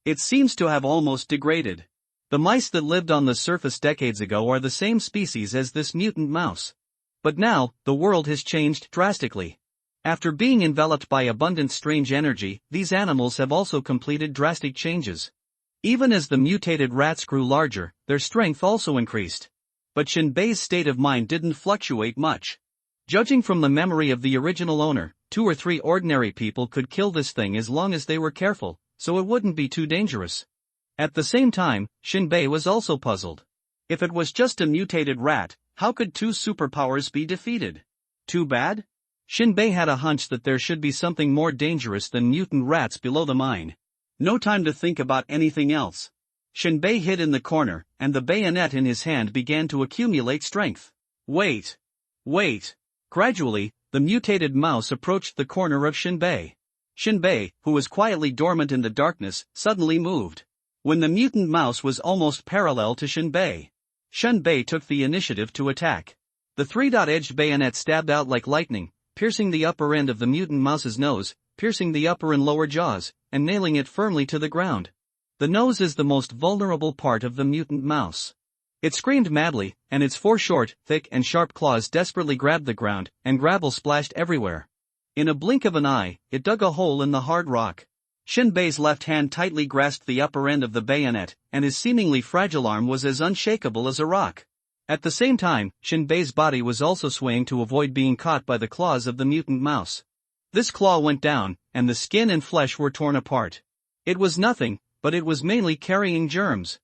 It seems to have almost degraded. The mice that lived on the surface decades ago are the same species as this mutant mouse. But now, the world has changed drastically. After being enveloped by abundant strange energy, these animals have also completed drastic changes. Even as the mutated rats grew larger, their strength also increased. But Shinbei's state of mind didn't fluctuate much. Judging from the memory of the original owner, 2 or 3 ordinary people could kill this thing as long as they were careful, so it wouldn't be too dangerous. At the same time, Shinbei was also puzzled. If it was just a mutated rat, how could 2 superpowers be defeated? Too bad? Shinbei had a hunch that there should be something more dangerous than mutant rats below the mine. No time to think about anything else. Shinbei hid in the corner, and the bayonet in his hand began to accumulate strength. Wait! Wait. Gradually, the mutated mouse approached the corner of Shinbei. Shinbei, who was quietly dormant in the darkness, suddenly moved. When the mutant mouse was almost parallel to Shinbei, Shinbei took the initiative to attack. The three-edged bayonet stabbed out like lightning, piercing the upper end of the mutant mouse's nose, piercing the upper and lower jaws, and nailing it firmly to the ground. The nose is the most vulnerable part of the mutant mouse. It screamed madly, and its four short, thick and sharp claws desperately grabbed the ground, and gravel splashed everywhere. In a blink of an eye, it dug a hole in the hard rock. Shinbei's left hand tightly grasped the upper end of the bayonet, and his seemingly fragile arm was as unshakable as a rock. At the same time, Shinbei's body was also swaying to avoid being caught by the claws of the mutant mouse. This claw went down, and the skin and flesh were torn apart. It was nothing, but it was mainly carrying germs.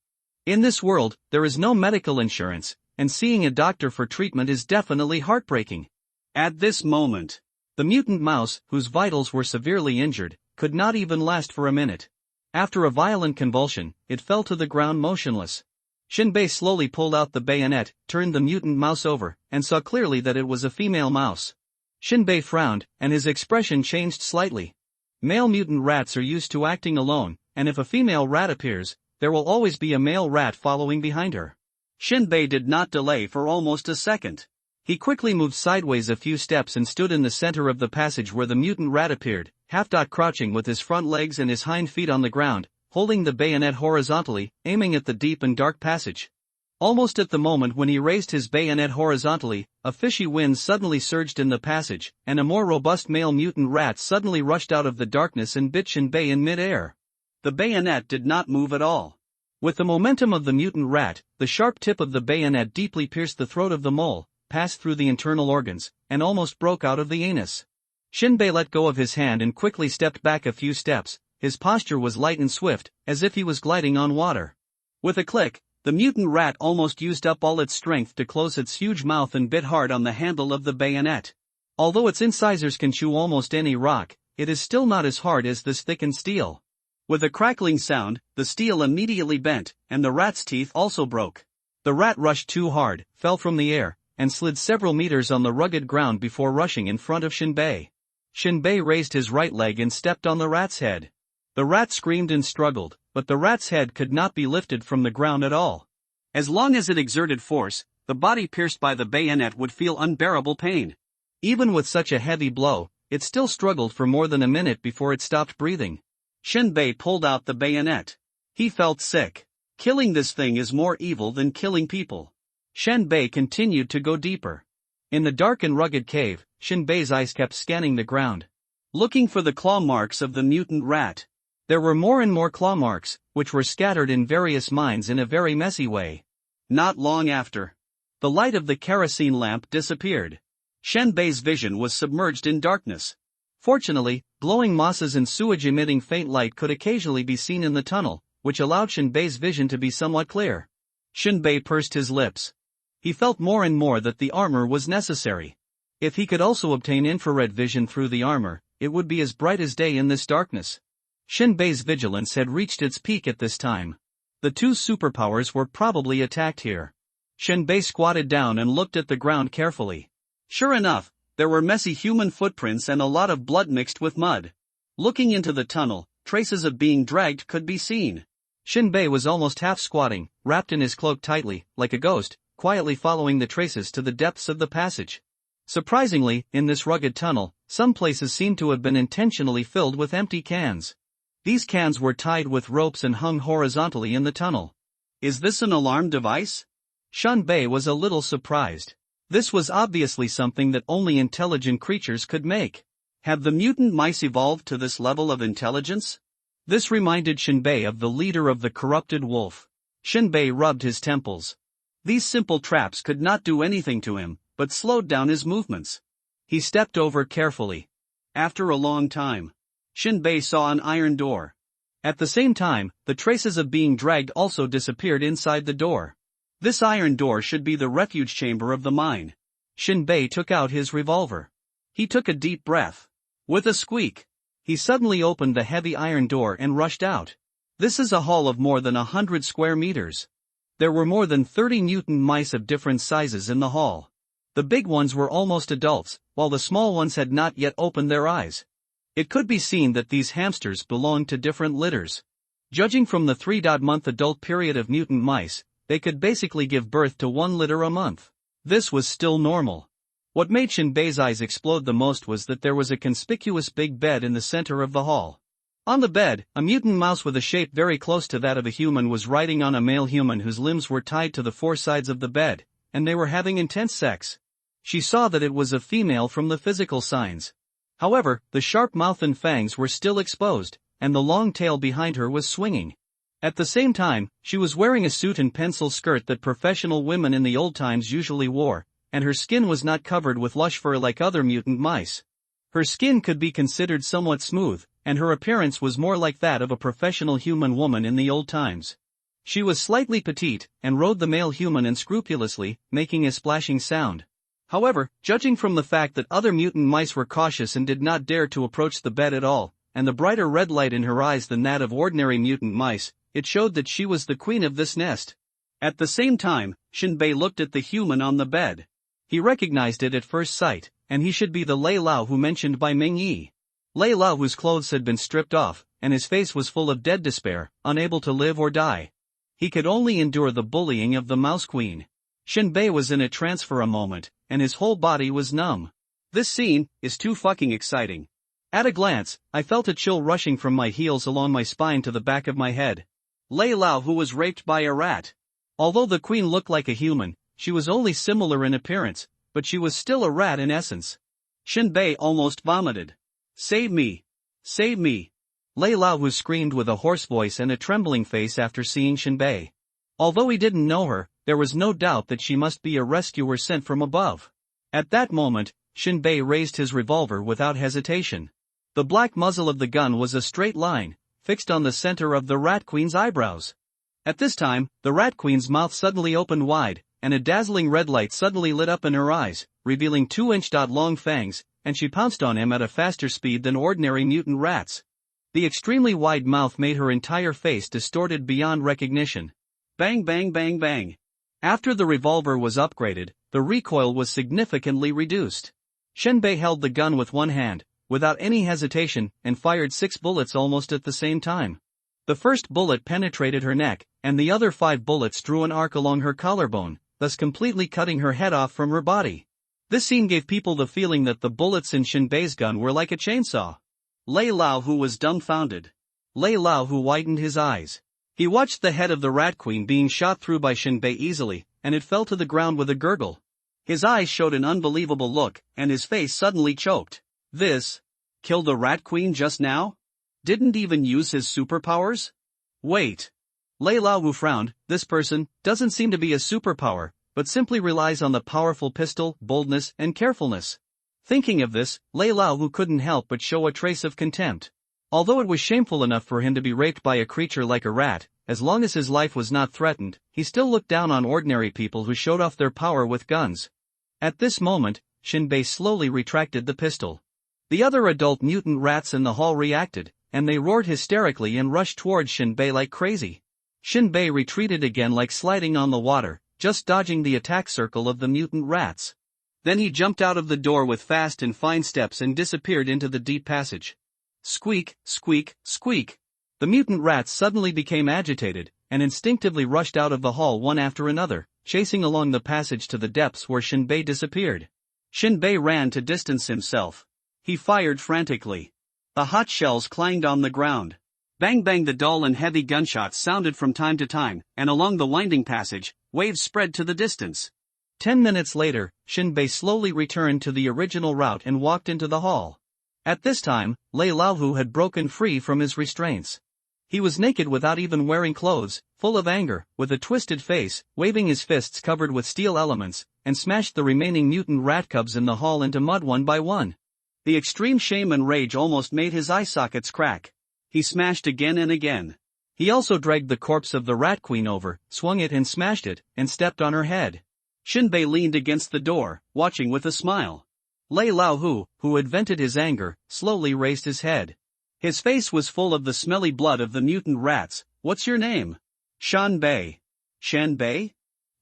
In this world, there is no medical insurance, and seeing a doctor for treatment is definitely heartbreaking. At this moment, the mutant mouse, whose vitals were severely injured, could not even last for a minute. After a violent convulsion, it fell to the ground motionless. Shinbei slowly pulled out the bayonet, turned the mutant mouse over, and saw clearly that it was a female mouse. Shinbei frowned, and his expression changed slightly. Male mutant rats are used to acting alone, and if a female rat appears, there will always be a male rat following behind her. Shinbei did not delay for almost a second. He quickly moved sideways a few steps and stood in the center of the passage where the mutant rat appeared, crouching with his front legs and his hind feet on the ground, holding the bayonet horizontally, aiming at the deep and dark passage. Almost at the moment when he raised his bayonet horizontally, a fishy wind suddenly surged in the passage, and a more robust male mutant rat suddenly rushed out of the darkness and bit Shinbei in mid-air. The bayonet did not move at all. With the momentum of the mutant rat, the sharp tip of the bayonet deeply pierced the throat of the mole, passed through the internal organs, and almost broke out of the anus. Shinbei let go of his hand and quickly stepped back a few steps. His posture was light and swift, as if he was gliding on water. With a click, the mutant rat almost used up all its strength to close its huge mouth and bit hard on the handle of the bayonet. Although its incisors can chew almost any rock, it is still not as hard as this thickened steel. With a crackling sound, the steel immediately bent, and the rat's teeth also broke. The rat rushed too hard, fell from the air, and slid several meters on the rugged ground before rushing in front of Shinbei. Shinbei raised his right leg and stepped on the rat's head. The rat screamed and struggled, but the rat's head could not be lifted from the ground at all. As long as it exerted force, the body pierced by the bayonet would feel unbearable pain. Even with such a heavy blow, it still struggled for more than a minute before it stopped breathing. Shinbei pulled out the bayonet. He felt sick. Killing this thing is more evil than killing people. Shinbei continued to go deeper. In the dark and rugged cave, Shinbei's eyes kept scanning the ground, looking for the claw marks of the mutant rat. There were more and more claw marks, which were scattered in various mines in a very messy way. Not long after, the light of the kerosene lamp disappeared. Shinbei's vision was submerged in darkness. Fortunately, glowing mosses and sewage emitting faint light could occasionally be seen in the tunnel, which allowed Shinbei's vision to be somewhat clear. Shinbei pursed his lips. He felt more and more that the armor was necessary. If he could also obtain infrared vision through the armor, it would be as bright as day in this darkness. Shinbei's vigilance had reached its peak at this time. The two superpowers were probably attacked here. Shinbei squatted down and looked at the ground carefully. Sure enough, there were messy human footprints and a lot of blood mixed with mud. Looking into the tunnel, traces of being dragged could be seen. Shinbei was almost half squatting, wrapped in his cloak tightly, like a ghost, quietly following the traces to the depths of the passage. Surprisingly, in this rugged tunnel, some places seemed to have been intentionally filled with empty cans. These cans were tied with ropes and hung horizontally in the tunnel. Is this an alarm device? Shinbei was a little surprised. This was obviously something that only intelligent creatures could make. Have the mutant mice evolved to this level of intelligence? This reminded Shinbei of the leader of the corrupted wolf. Shinbei rubbed his temples. These simple traps could not do anything to him, but slowed down his movements. He stepped over carefully. After a long time, Shinbei saw an iron door. At the same time, the traces of being dragged also disappeared inside the door. This iron door should be the refuge chamber of the mine. Shinbei took out his revolver. He took a deep breath. With a squeak, he suddenly opened the heavy iron door and rushed out. This is a hall of more than 100 square meters. There were more than 30 mutant mice of different sizes in the hall. The big ones were almost adults, while the small ones had not yet opened their eyes. It could be seen that these hamsters belonged to different litters. Judging from the 3-month adult period of mutant mice, they could basically give birth to one litter a month. This was still normal. What made Shinbei's eyes explode the most was that there was a conspicuous big bed in the center of the hall. On the bed, a mutant mouse with a shape very close to that of a human was riding on a male human whose limbs were tied to the four sides of the bed, and they were having intense sex. She saw that it was a female from the physical signs. However, the sharp mouth and fangs were still exposed, and the long tail behind her was swinging. At the same time, she was wearing a suit and pencil skirt that professional women in the old times usually wore, and her skin was not covered with lush fur like other mutant mice. Her skin could be considered somewhat smooth, and her appearance was more like that of a professional human woman in the old times. She was slightly petite, and rode the male human unscrupulously, making a splashing sound. However, judging from the fact that other mutant mice were cautious and did not dare to approach the bed at all, and the brighter red light in her eyes than that of ordinary mutant mice, it showed that she was the queen of this nest. At the same time, Shinbei looked at the human on the bed. He recognized it at first sight, and he should be the Lei Lao who mentioned by Ming Yi. Lei Lao whose clothes had been stripped off, and his face was full of dead despair, unable to live or die. He could only endure the bullying of the Mouse Queen. Shinbei was in a trance for a moment, and his whole body was numb. This scene is too fucking exciting. At a glance, I felt a chill rushing from my heels along my spine to the back of my head. Lei Lao who was raped by a rat. Although the queen looked like a human, she was only similar in appearance, but she was still a rat in essence. Shinbei almost vomited. Save me! Save me! Lei Lao who screamed with a hoarse voice and a trembling face after seeing Shinbei. Although he didn't know her, there was no doubt that she must be a rescuer sent from above. At that moment, Shinbei raised his revolver without hesitation. The black muzzle of the gun was a straight line, fixed on the center of the Rat Queen's eyebrows. At this time, the Rat Queen's mouth suddenly opened wide, and a dazzling red light suddenly lit up in her eyes, revealing 2-inch-long fangs, and she pounced on him at a faster speed than ordinary mutant rats. The extremely wide mouth made her entire face distorted beyond recognition. Bang bang bang bang. After the revolver was upgraded, the recoil was significantly reduced. Shinbei held the gun with one hand, without any hesitation, and fired 6 bullets almost at the same time. The first bullet penetrated her neck, and the other 5 bullets drew an arc along her collarbone, thus completely cutting her head off from her body. This scene gave people the feeling that the bullets in Shinbei's gun were like a chainsaw. Lei Lao who was dumbfounded. Lei Lao who widened his eyes. He watched the head of the Rat Queen being shot through by Shinbei easily, and it fell to the ground with a gurgle. His eyes showed an unbelievable look, and his face suddenly choked. This? Killed the Rat Queen just now? Didn't even use his superpowers? Wait. Lei Lao Wu frowned. This person doesn't seem to be a superpower, but simply relies on the powerful pistol, boldness, and carefulness. Thinking of this, Lei Lao Wu couldn't help but show a trace of contempt. Although it was shameful enough for him to be raped by a creature like a rat, as long as his life was not threatened, he still looked down on ordinary people who showed off their power with guns. At this moment, Shinbei slowly retracted the pistol. The other adult mutant rats in the hall reacted, and they roared hysterically and rushed towards Shinbei like crazy. Shinbei retreated again like sliding on the water, just dodging the attack circle of the mutant rats. Then he jumped out of the door with fast and fine steps and disappeared into the deep passage. Squeak, squeak, squeak. The mutant rats suddenly became agitated, and instinctively rushed out of the hall one after another, chasing along the passage to the depths where Shinbei disappeared. Shinbei ran to distance himself. He fired frantically. The hot shells clanged on the ground. Bang bang, the dull and heavy gunshots sounded from time to time, and along the winding passage, waves spread to the distance. 10 minutes later, Shinbei slowly returned to the original route and walked into the hall. At this time, Lei Lao Hu had broken free from his restraints. He was naked without even wearing clothes, full of anger, with a twisted face, waving his fists covered with steel elements, and smashed the remaining mutant rat cubs in the hall into mud one by one. The extreme shame and rage almost made his eye sockets crack. He smashed again and again. He also dragged the corpse of the Rat Queen over, swung it and smashed it, and stepped on her head. Shinbei leaned against the door, watching with a smile. Lei Lao Hu, who had vented his anger, slowly raised his head. His face was full of the smelly blood of the mutant rats. What's your name? Shanbei. Shanbei?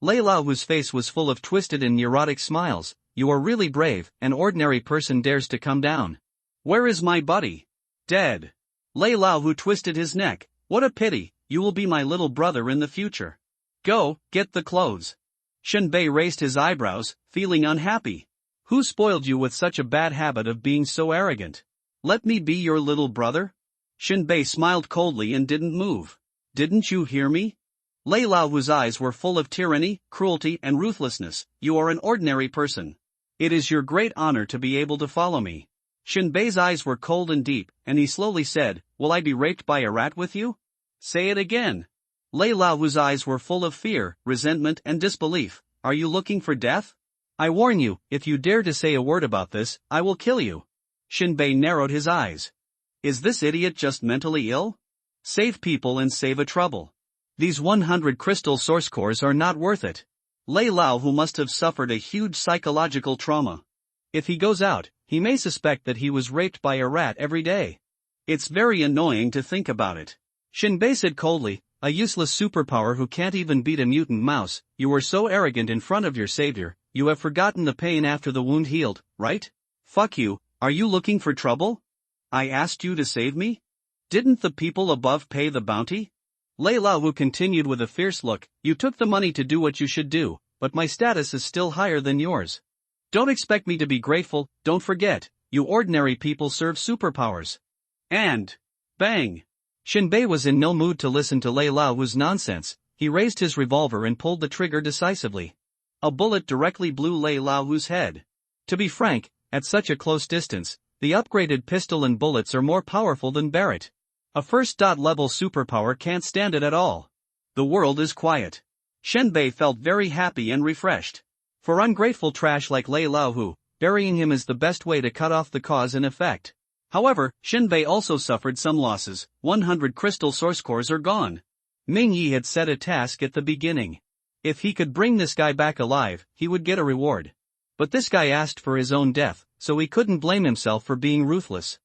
Lei Lao Hu's face was full of twisted and neurotic smiles, you are really brave, an ordinary person dares to come down. Where is my buddy? Dead. Lei Lao who twisted his neck, what a pity, you will be my little brother in the future. Go, get the clothes. Shenbei raised his eyebrows, feeling unhappy. Who spoiled you with such a bad habit of being so arrogant? Let me be your little brother? Shenbei smiled coldly and didn't move. Didn't you hear me? Lei Lao whose eyes were full of tyranny, cruelty and ruthlessness, you are an ordinary person. It is your great honor to be able to follow me. Shenbei's eyes were cold and deep, and he slowly said, will I be raped by a rat with you? Say it again. Lei Lao whose eyes were full of fear, resentment and disbelief, are you looking for death? I warn you, if you dare to say a word about this, I will kill you. Shenbei narrowed his eyes. Is this idiot just mentally ill? Save people and save a trouble. These 100 crystal source cores are not worth it. Lei Lao who must have suffered a huge psychological trauma. If he goes out, he may suspect that he was raped by a rat every day. It's very annoying to think about it. Shenbei said coldly, a useless superpower who can't even beat a mutant mouse, you were so arrogant in front of your savior, you have forgotten the pain after the wound healed, right? Fuck you, are you looking for trouble? I asked you to save me? Didn't the people above pay the bounty? Lei Lao who continued with a fierce look, you took the money to do what you should do, but my status is still higher than yours. Don't expect me to be grateful, don't forget, you ordinary people serve superpowers. And bang! Shenbei was in no mood to listen to Lei Lao whose nonsense, he raised his revolver and pulled the trigger decisively. A bullet directly blew Lei Lao whose head. To be frank, at such a close distance, the upgraded pistol and bullets are more powerful than Barrett. A first-level superpower can't stand it at all. The world is quiet. Shenbei felt very happy and refreshed. For ungrateful trash like Lei Lao who, burying him is the best way to cut off the cause and effect. However, Shenbei also suffered some losses, 100 crystal source cores are gone. Ming Yi had set a task at the beginning. If he could bring this guy back alive, he would get a reward. But this guy asked for his own death, so he couldn't blame himself for being ruthless.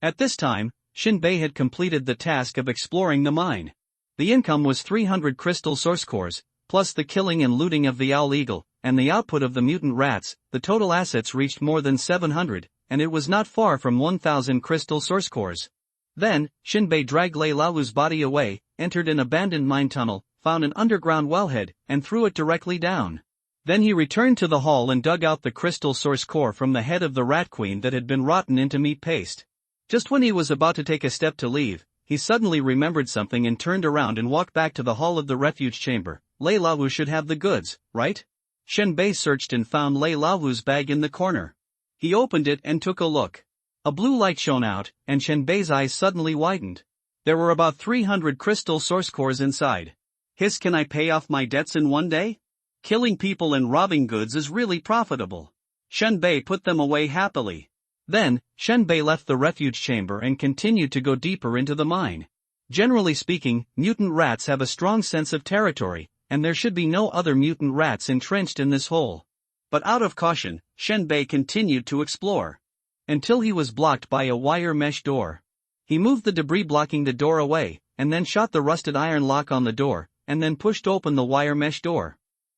At this time, Shenbei had completed the task of exploring the mine. The income was 300 crystal source cores, plus the killing and looting of the owl eagle, and the output of the mutant rats, the total assets reached more than 700, and it was not far from 1,000 crystal source cores. Then, Shenbei dragged Lei Lao's body away, entered an abandoned mine tunnel, found an underground wellhead, and threw it directly down. Then he returned to the hall and dug out the crystal source core from the head of the rat queen that had been rotten into meat paste. Just when he was about to take a step to leave, he suddenly remembered something and turned around and walked back to the hall of the refuge chamber. Lei Lao should have the goods, right? Shenbei searched and found Lei Lao's bag in the corner. He opened it and took a look. A blue light shone out, and Shenbei's eyes suddenly widened. There were about 300 crystal source cores inside. Can I pay off my debts in one day? Killing people and robbing goods is really profitable. Shenbei put them away happily. Then, Shenbei left the refuge chamber and continued to go deeper into the mine. Generally speaking, mutant rats have a strong sense of territory, and there should be no other mutant rats entrenched in this hole. But out of caution, Shenbei continued to explore. Until he was blocked by a wire mesh door. He moved the debris blocking the door away, and then shot the rusted iron lock on the door, and then pushed open the wire mesh door.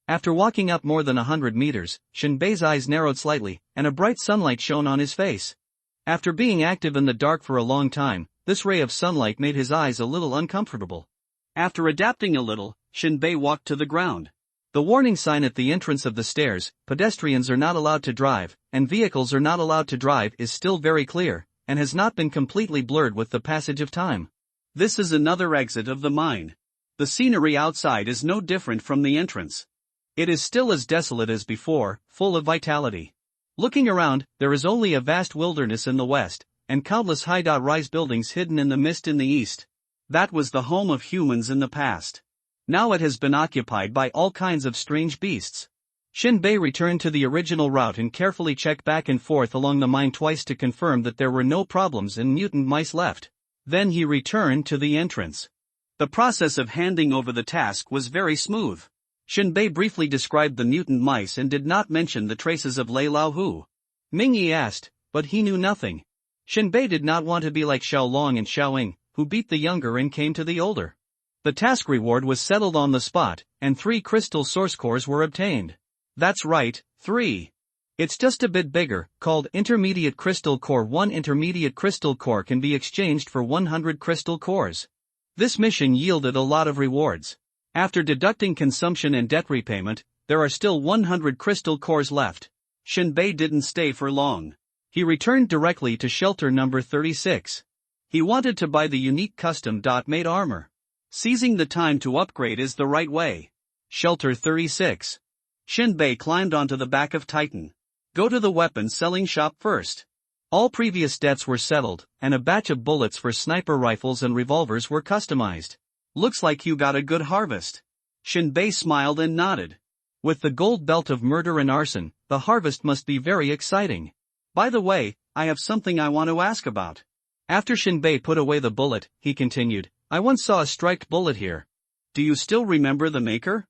After walking up more than 100 meters, Shenbei's eyes narrowed slightly, and a bright sunlight shone on his face. After being active in the dark for a long time, this ray of sunlight made his eyes a little uncomfortable. After adapting a little, Shenbei walked to the ground. The warning sign at the entrance of the stairs, pedestrians are not allowed to drive, and vehicles are not allowed to drive is still very clear, and has not been completely blurred with the passage of time. This is another exit of the mine. The scenery outside is no different from the entrance. It is still as desolate as before, full of vitality. Looking around, there is only a vast wilderness in the west, and countless high-rise buildings hidden in the mist in the east. That was the home of humans in the past. Now it has been occupied by all kinds of strange beasts. Shenbei returned to the original route and carefully checked back and forth along the mine twice to confirm that there were no problems and mutant mice left. Then he returned to the entrance. The process of handing over the task was very smooth. Shenbei briefly described the mutant mice and did not mention the traces of Lei Lao. Ming Yi asked, but he knew nothing. Shenbei did not want to be like Xiao Long and Xiao Ying, who beat the younger and came to the older. The task reward was settled on the spot, and 3 crystal source cores were obtained. That's right, 3. It's just a bit bigger, called Intermediate Crystal Core. One intermediate crystal core can be exchanged for 100 crystal cores. This mission yielded a lot of rewards. After deducting consumption and debt repayment, there are still 100 crystal cores left. Shinbei didn't stay for long. He returned directly to shelter number 36. He wanted to buy the unique custom-made armor. Seizing the time to upgrade is the right way. Shelter 36. Shinbei climbed onto the back of Titan. Go to the weapons selling shop first. All previous debts were settled, and a batch of bullets for sniper rifles and revolvers were customized. Looks like you got a good harvest. Shinbei smiled and nodded. With the gold belt of murder and arson, the harvest must be very exciting. By the way, I have something I want to ask about. After Shinbei put away the bullet, he continued, I once saw a striped bullet here. Do you still remember the maker?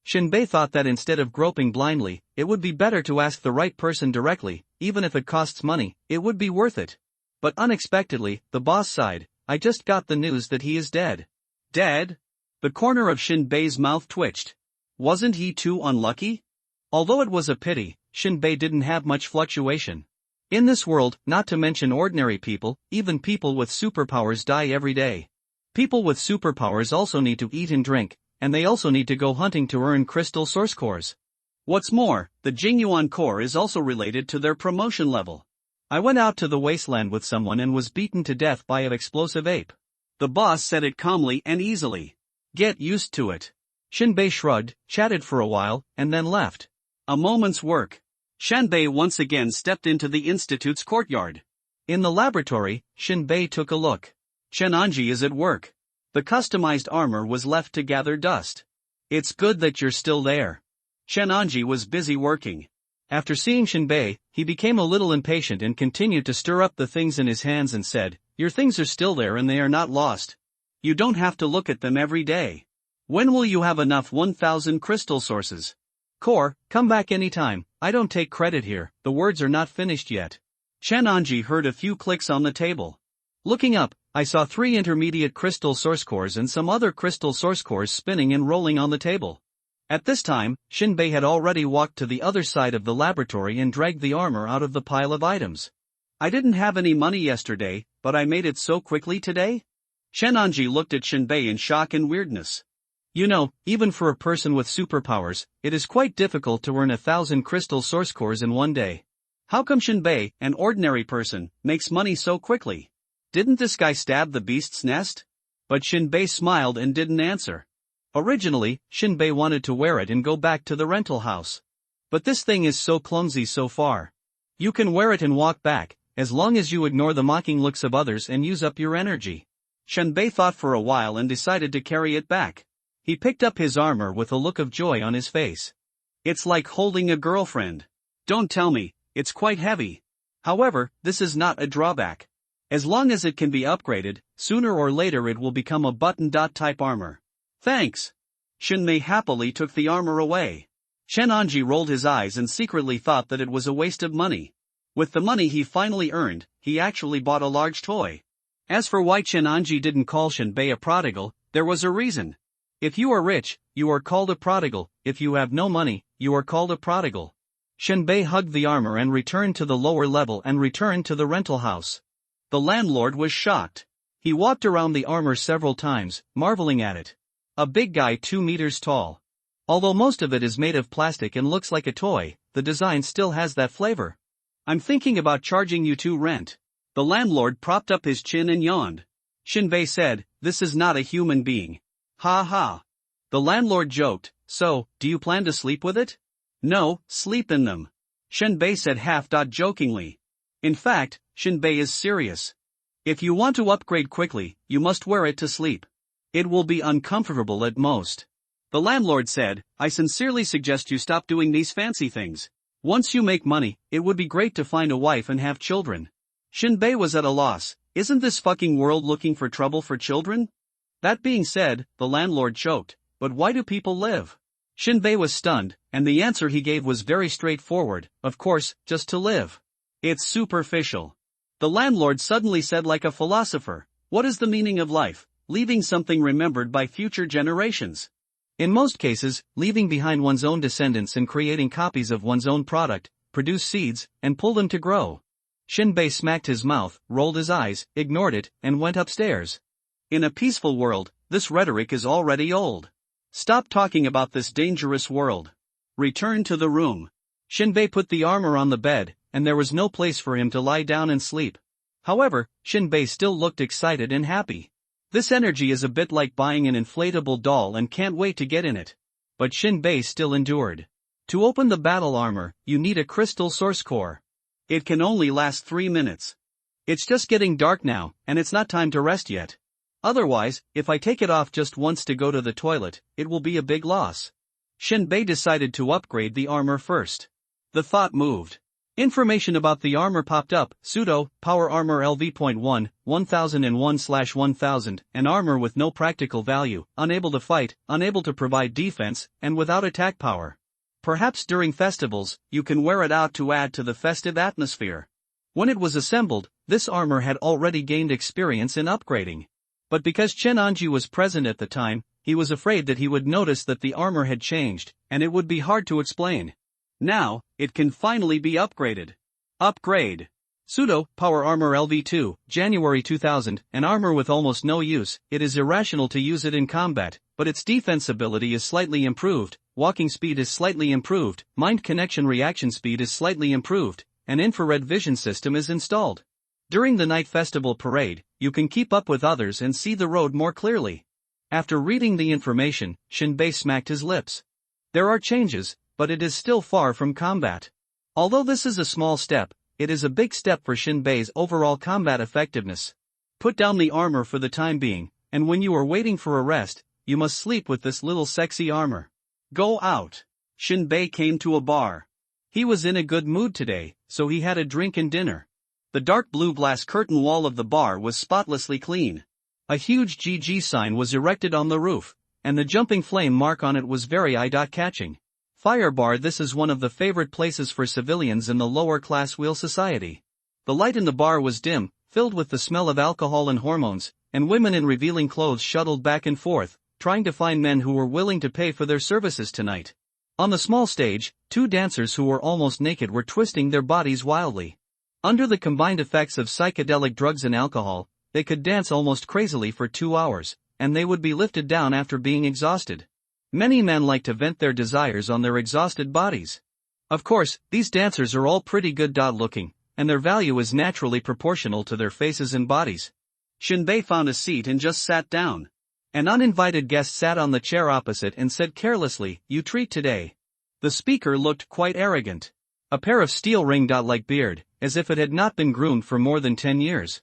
Shinbei thought that instead of groping blindly, it would be better to ask the right person directly, even if it costs money, it would be worth it. But unexpectedly, the boss sighed, I just got the news that he is dead. Dead? The corner of Shinbei's mouth twitched. Wasn't he too unlucky? Although it was a pity, Shinbei didn't have much fluctuation. In this world, not to mention ordinary people, even people with superpowers die every day. People with superpowers also need to eat and drink, and they also need to go hunting to earn crystal source cores. What's more, the Jingyuan core is also related to their promotion level. I went out to the wasteland with someone and was beaten to death by an explosive ape. The boss said it calmly and easily. Get used to it. Shinbei shrugged, chatted for a while, and then left. A moment's work. Shinbei once again stepped into the institute's courtyard. In the laboratory, Shinbei took a look. Chenanji is at work. The customized armor was left to gather dust. It's good that you're still there. Chenanji was busy working. After seeing Shinbei, he became a little impatient and continued to stir up the things in his hands and said, Your things are still there and they are not lost. You don't have to look at them every day. When will you have enough 1,000 crystal sources? Core, come back anytime, I don't take credit here, the words are not finished yet. Chenanji heard a few clicks on the table. Looking up, I saw 3 intermediate crystal source cores and some other crystal source cores spinning and rolling on the table. At this time, Shinbei had already walked to the other side of the laboratory and dragged the armor out of the pile of items. I didn't have any money yesterday, but I made it so quickly today? Chenanji looked at Shinbei in shock and weirdness. You know, even for a person with superpowers, it is quite difficult to earn 1,000 crystal source cores in one day. How come Shinbei, an ordinary person, makes money so quickly? Didn't this guy stab the beast's nest? But Shinbei smiled and didn't answer. Originally, Shinbei wanted to wear it and go back to the rental house. But this thing is so clumsy so far. You can wear it and walk back, as long as you ignore the mocking looks of others and use up your energy. Shinbei thought for a while and decided to carry it back. He picked up his armor with a look of joy on his face. It's like holding a girlfriend. Don't tell me, it's quite heavy. However, this is not a drawback. As long as it can be upgraded, sooner or later it will become a button-type armor. Thanks. Shinbei happily took the armor away. Chenanji rolled his eyes and secretly thought that it was a waste of money. With the money he finally earned, he actually bought a large toy. As for why Chenanji didn't call Shinbei a prodigal, there was a reason. If you are rich, you are called a prodigal, if you have no money, you are called a prodigal. Shinbei hugged the armor and returned to the lower level and returned to the rental house. The landlord was shocked. He walked around the armor several times, marveling at it. A big guy 2 meters tall. Although most of it is made of plastic and looks like a toy, the design still has that flavor. I'm thinking about charging you 2 rent. The landlord propped up his chin and yawned. Shinbei said, This is not a human being. Ha ha. The landlord joked, So, do you plan to sleep with it? No, sleep in them. Shinbei said half-jokingly. In fact, Shinbei is serious. If you want to upgrade quickly, you must wear it to sleep. It will be uncomfortable at most. The landlord said, I sincerely suggest you stop doing these fancy things. Once you make money, it would be great to find a wife and have children. Shinbei was at a loss. Isn't this fucking world looking for trouble for children? That being said, the landlord choked, but why do people live? Shinbei was stunned, and the answer he gave was very straightforward, of course, just to live. It's superficial. The landlord suddenly said like a philosopher, What is the meaning of life? Leaving something remembered by future generations. In most cases, leaving behind one's own descendants and creating copies of one's own product, produce seeds, and pull them to grow. Shinbei smacked his mouth, rolled his eyes, ignored it, and went upstairs. In a peaceful world, this rhetoric is already old. Stop talking about this dangerous world. Return to the room. Shinbei put the armor on the bed, and there was no place for him to lie down and sleep. However, Shinbei still looked excited and happy. This energy is a bit like buying an inflatable doll and can't wait to get in it. But Shinbei still endured. To open the battle armor, you need a crystal source core. It can only last 3 minutes. It's just getting dark now, and it's not time to rest yet. Otherwise, if I take it off just once to go to the toilet, it will be a big loss. Shinbei decided to upgrade the armor first. The thought moved. Information about the armor popped up: pseudo, power armor LV.1, 1001/1000, an armor with no practical value, unable to fight, unable to provide defense, and without attack power. Perhaps during festivals, you can wear it out to add to the festive atmosphere. When it was assembled, this armor had already gained experience in upgrading. But because Chen Anji was present at the time, he was afraid that he would notice that the armor had changed, and it would be hard to explain. Now, it can finally be upgraded. Upgrade. Pseudo, power armor LV2, January 2000, an armor with almost no use. It is irrational to use it in combat, but its defense ability is slightly improved, walking speed is slightly improved, mind connection reaction speed is slightly improved, an infrared vision system is installed. During the night festival parade, you can keep up with others and see the road more clearly. After reading the information, Shinbei smacked his lips. There are changes, but it is still far from combat. Although this is a small step, it is a big step for Shinbei's overall combat effectiveness. Put down the armor for the time being, and when you are waiting for a rest, you must sleep with this little sexy armor. Go out. Shinbei came to a bar. He was in a good mood today, so he had a drink and dinner. The dark blue glass curtain wall of the bar was spotlessly clean. A huge GG sign was erected on the roof, and the jumping flame mark on it was very eye-catching. Fire bar. This is one of the favorite places for civilians in the lower class wheel society. The light in the bar was dim, filled with the smell of alcohol and hormones, and women in revealing clothes shuttled back and forth, trying to find men who were willing to pay for their services tonight. On the small stage, 2 dancers who were almost naked were twisting their bodies wildly. Under the combined effects of psychedelic drugs and alcohol, they could dance almost crazily for 2 hours, and they would be lifted down after being exhausted. Many men like to vent their desires on their exhausted bodies. Of course, these dancers are all pretty good looking, and their value is naturally proportional to their faces and bodies. Shinbei found a seat and just sat down. An uninvited guest sat on the chair opposite and said carelessly, "You treat today." The speaker looked quite arrogant. A pair of steel ring-like beard, as if it had not been groomed for more than 10 years.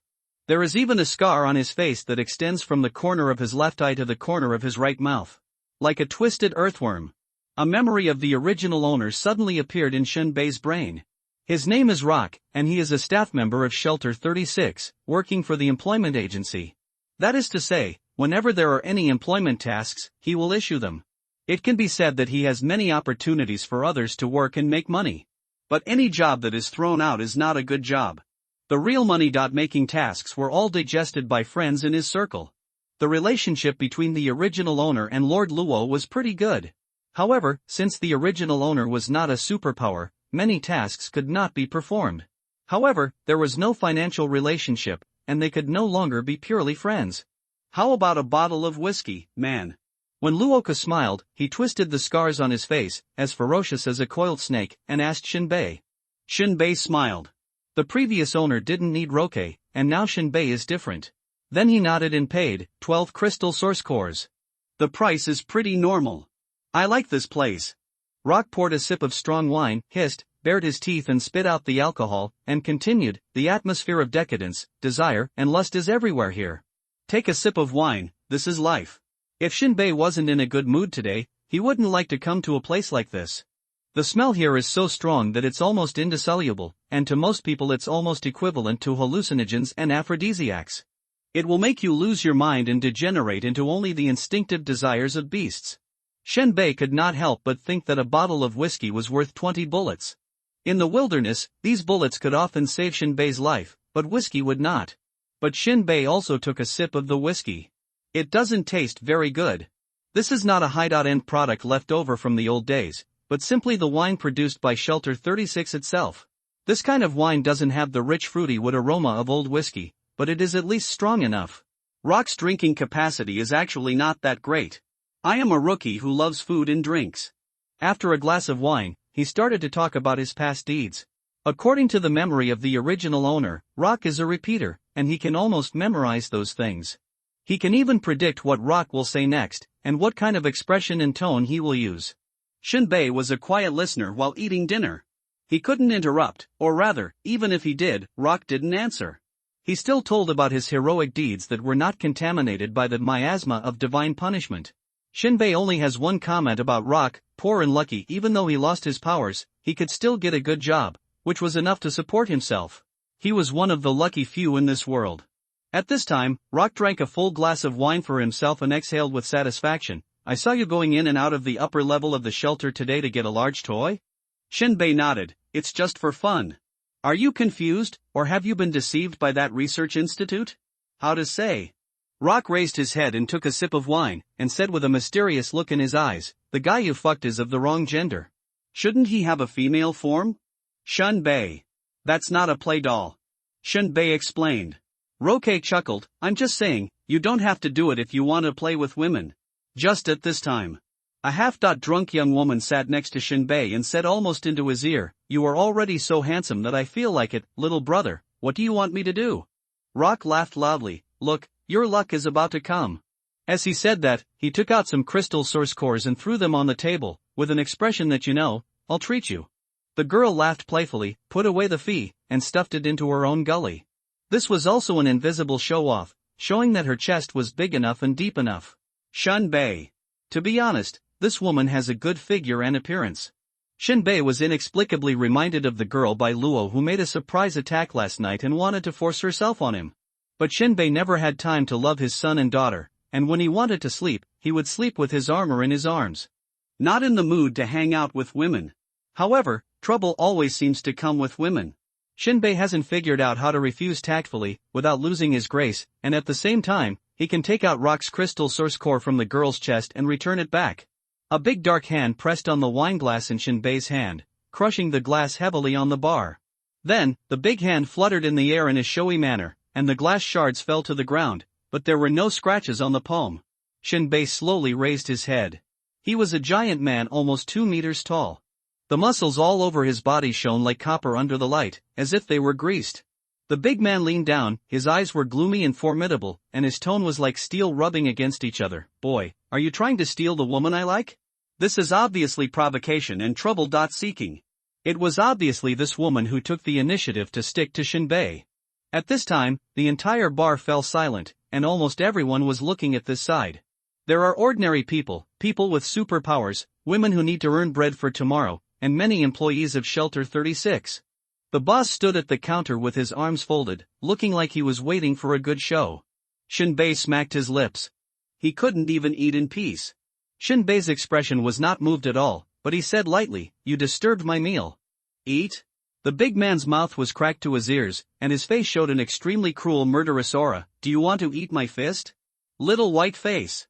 There is even a scar on his face that extends from the corner of his left eye to the corner of his right mouth. Like a twisted earthworm. A memory of the original owner suddenly appeared in Shinbei's brain. His name is Rock, and he is a staff member of Shelter 36, working for the employment agency. That is to say, whenever there are any employment tasks, he will issue them. It can be said that he has many opportunities for others to work and make money. But any job that is thrown out is not a good job. The real money-making tasks were all digested by friends in his circle. The relationship between the original owner and Lord Luo was pretty good. However, since the original owner was not a superpower, many tasks could not be performed. However, there was no financial relationship, and they could no longer be purely friends. "How about a bottle of whiskey, man?" When Luoka smiled, he twisted the scars on his face, as ferocious as a coiled snake, and asked Shinbei. Shinbei smiled. The previous owner didn't need Roke, and now Shinbei is different. Then he nodded and paid, 12 crystal source cores. The price is pretty normal. I like this place. Rock poured a sip of strong wine, hissed, bared his teeth and spit out the alcohol, and continued, "The atmosphere of decadence, desire, and lust is everywhere here. Take a sip of wine, this is life." If Shinbei wasn't in a good mood today, he wouldn't like to come to a place like this. The smell here is so strong that it's almost indissoluble, and to most people it's almost equivalent to hallucinogens and aphrodisiacs. It will make you lose your mind and degenerate into only the instinctive desires of beasts. Shinbei could not help but think that a bottle of whiskey was worth 20 bullets. In the wilderness, these bullets could often save Shinbei's life, but whiskey would not. But Shinbei also took a sip of the whiskey. It doesn't taste very good. This is not a high-end product left over from the old days, but simply the wine produced by Shelter 36 itself. This kind of wine doesn't have the rich fruity wood aroma of old whiskey, but it is at least strong enough. Rock's drinking capacity is actually not that great. I am a rookie who loves food and drinks. After a glass of wine, he started to talk about his past deeds. According to the memory of the original owner, Rock is a repeater, and he can almost memorize those things. He can even predict what Rock will say next, and what kind of expression and tone he will use. Shinbei was a quiet listener while eating dinner. He couldn't interrupt, or rather, even if he did, Rock didn't answer. He still told about his heroic deeds that were not contaminated by the miasma of divine punishment. Shinbei only has one comment about Rock: poor and lucky. Even though he lost his powers, he could still get a good job, which was enough to support himself. He was one of the lucky few in this world. At this time, Rock drank a full glass of wine for himself and exhaled with satisfaction. I saw you going in and out of the upper level of the shelter today to get a large toy? Shinbei nodded. It's just for fun. Are you confused, or have you been deceived by that research institute? How to say? Rock raised his head and took a sip of wine, and said with a mysterious look in his eyes, the guy you fucked is of the wrong gender. Shouldn't he have a female form? Shinbei. That's not a play doll. Shinbei explained. Roke chuckled. I'm just saying, you don't have to do it if you want to play with women. Just at this time, a half-drunk young woman sat next to Shinbei and said almost into his ear, you are already so handsome that I feel like it, little brother. What do you want me to do? Rock laughed loudly. Look, your luck is about to come. As he said that, he took out some crystal source cores and threw them on the table, with an expression that I'll treat you. The girl laughed playfully, put away the fee, and stuffed it into her own gully. This was also an invisible show-off, showing that her chest was big enough and deep enough. Shinbei. To be honest, this woman has a good figure and appearance. Shinbei was inexplicably reminded of the girl by Luo who made a surprise attack last night and wanted to force herself on him. But Shinbei never had time to love his son and daughter, and when he wanted to sleep, he would sleep with his armor in his arms. Not in the mood to hang out with women. However, trouble always seems to come with women. Shinbei hasn't figured out how to refuse tactfully, without losing his grace, and at the same time, he can take out Rock's crystal source core from the girl's chest and return it back. A big dark hand pressed on the wine glass in Shinbei's hand, crushing the glass heavily on the bar. Then, the big hand fluttered in the air in a showy manner, and the glass shards fell to the ground, but there were no scratches on the palm. Shinbei slowly raised his head. He was a giant man almost 2 meters tall. The muscles all over his body shone like copper under the light, as if they were greased. The big man leaned down, his eyes were gloomy and formidable, and his tone was like steel rubbing against each other. Boy, are you trying to steal the woman I like? This is obviously provocation and trouble-seeking. It was obviously this woman who took the initiative to stick to Shinbei. At this time, the entire bar fell silent, and almost everyone was looking at this side. There are ordinary people, people with superpowers, women who need to earn bread for tomorrow, and many employees of Shelter 36. The boss stood at the counter with his arms folded, looking like he was waiting for a good show. Shinbei smacked his lips. He couldn't even eat in peace. Shinbei's expression was not moved at all, but he said lightly, you disturbed my meal. Eat? The big man's mouth was cracked to his ears, and his face showed an extremely cruel murderous aura. Do you want to eat my fist? Little white face.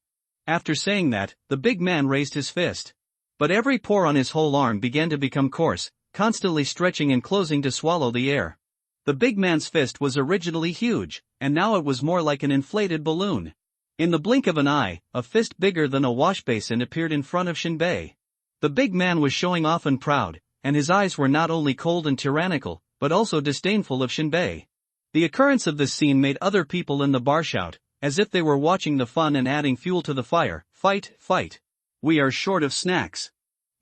After saying that, the big man raised his fist. But every pore on his whole arm began to become coarse, constantly stretching and closing to swallow the air. The big man's fist was originally huge, and now it was more like an inflated balloon. In the blink of an eye, a fist bigger than a washbasin appeared in front of Shinbei. The big man was showing off and proud, and his eyes were not only cold and tyrannical, but also disdainful of Shinbei. The occurrence of this scene made other people in the bar shout, as if they were watching the fun and adding fuel to the fire. Fight, fight. We are short of snacks.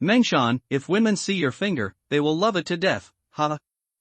Mengshan, if women see your finger, they will love it to death, ha.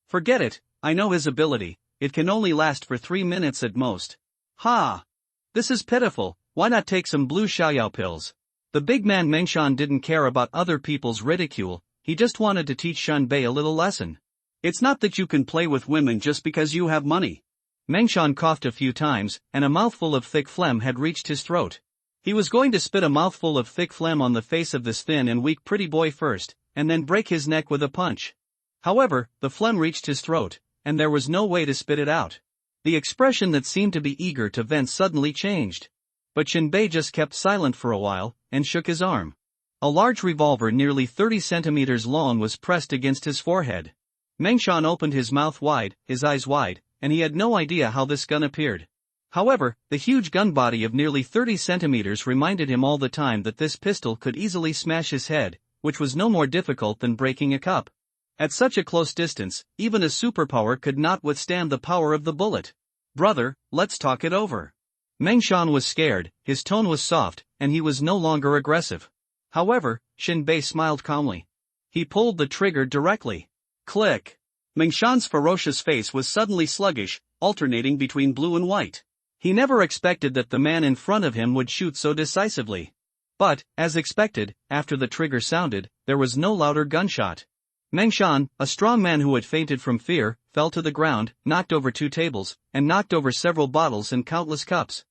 Forget it, I know his ability, it can only last for 3 minutes at most. Ha! This is pitiful, why not take some blue xiaoyao pills? The big man Mengshan didn't care about other people's ridicule, he just wanted to teach Shinbei a little lesson. It's not that you can play with women just because you have money. Mengshan coughed a few times, and a mouthful of thick phlegm had reached his throat. He was going to spit a mouthful of thick phlegm on the face of this thin and weak pretty boy first, and then break his neck with a punch. However, the phlegm reached his throat, and there was no way to spit it out. The expression that seemed to be eager to vent suddenly changed. But Shinbei just kept silent for a while, and shook his arm. A large revolver nearly 30 centimeters long was pressed against his forehead. Mengshan opened his mouth wide, his eyes wide, and he had no idea how this gun appeared. However, the huge gun body of nearly 30 centimeters reminded him all the time that this pistol could easily smash his head, which was no more difficult than breaking a cup. At such a close distance, even a superpower could not withstand the power of the bullet. "Brother, let's talk it over." Mengshan was scared, his tone was soft, and he was no longer aggressive. However, Shinbei smiled calmly. He pulled the trigger directly. Click. Mengshan's ferocious face was suddenly sluggish, alternating between blue and white. He never expected that the man in front of him would shoot so decisively. But, as expected, after the trigger sounded, there was no louder gunshot. Mengshan, a strong man who had fainted from fear, fell to the ground, knocked over 2 tables, and knocked over several bottles and countless cups.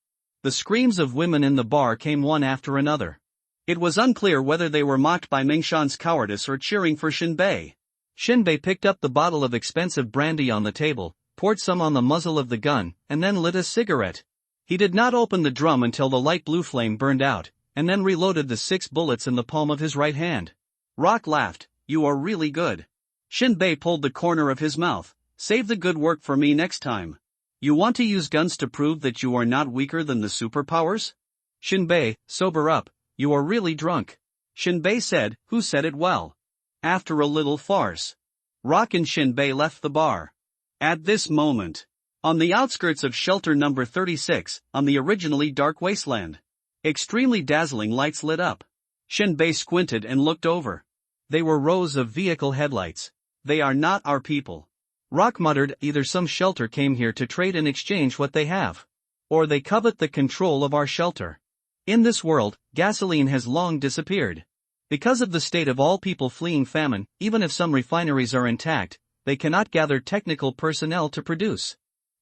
The screams of women in the bar came one after another. It was unclear whether they were mocked by Mengshan's cowardice or cheering for Shinbei. Shinbei picked up the bottle of expensive brandy on the table, poured some on the muzzle of the gun, and then lit a cigarette. He did not open the drum until the light blue flame burned out, and then reloaded the 6 bullets in the palm of his right hand. Rock laughed. "You are really good." Shinbei pulled the corner of his mouth. "Save the good work for me next time. You want to use guns to prove that you are not weaker than the superpowers?" "Shinbei, sober up, you are really drunk." Shinbei said, "Who said it well?" After a little farce, Rock and Shinbei left the bar. At this moment, on the outskirts of shelter number 36, on the originally dark wasteland, extremely dazzling lights lit up. Shinbei squinted and looked over. They were rows of vehicle headlights. "They are not our people." Rock muttered, "Either some shelter came here to trade and exchange what they have, or they covet the control of our shelter." In this world, gasoline has long disappeared. Because of the state of all people fleeing famine, even if some refineries are intact, they cannot gather technical personnel to produce.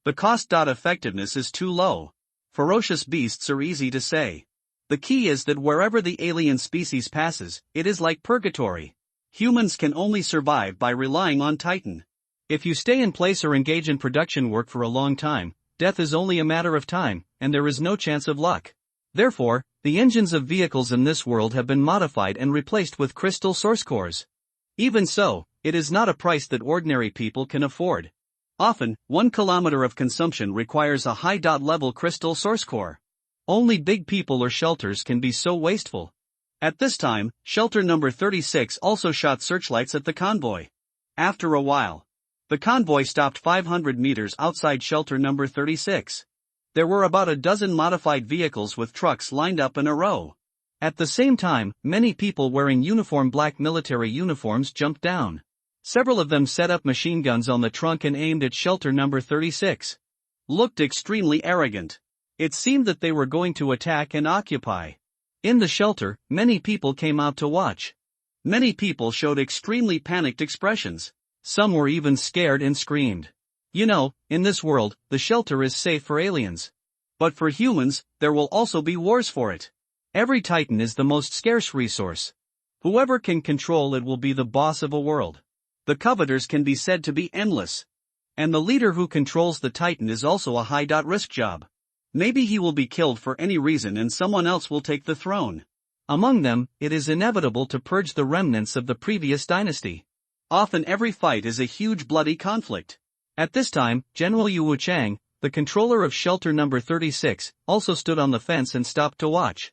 The cost-effectiveness is too low. Ferocious beasts are easy to say. The key is that wherever the alien species passes, it is like purgatory. Humans can only survive by relying on Titan. If you stay in place or engage in production work for a long time, death is only a matter of time, and there is no chance of luck. Therefore, the engines of vehicles in this world have been modified and replaced with crystal source cores. Even so, it is not a price that ordinary people can afford. Often, 1 kilometer of consumption requires a high-level crystal source core. Only big people or shelters can be so wasteful. At this time, shelter number 36 also shot searchlights at the convoy. After a while, the convoy stopped 500 meters outside shelter number 36. There were about a dozen modified vehicles with trucks lined up in a row. At the same time, many people wearing black military uniforms jumped down. Several of them set up machine guns on the trunk and aimed at shelter number 36. Looked extremely arrogant. It seemed that they were going to attack and occupy. In the shelter, many people came out to watch. Many people showed extremely panicked expressions. Some were even scared and screamed. You know, in this world, the shelter is safe for aliens. But for humans, there will also be wars for it. Every Titan is the most scarce resource. Whoever can control it will be the boss of a world. The coveters can be said to be endless. And the leader who controls the Titan is also a high-risk job. Maybe he will be killed for any reason and someone else will take the throne. Among them, it is inevitable to purge the remnants of the previous dynasty. Often every fight is a huge bloody conflict. At this time, General Yu Wuchang, the controller of shelter number 36, also stood on the fence and stopped to watch.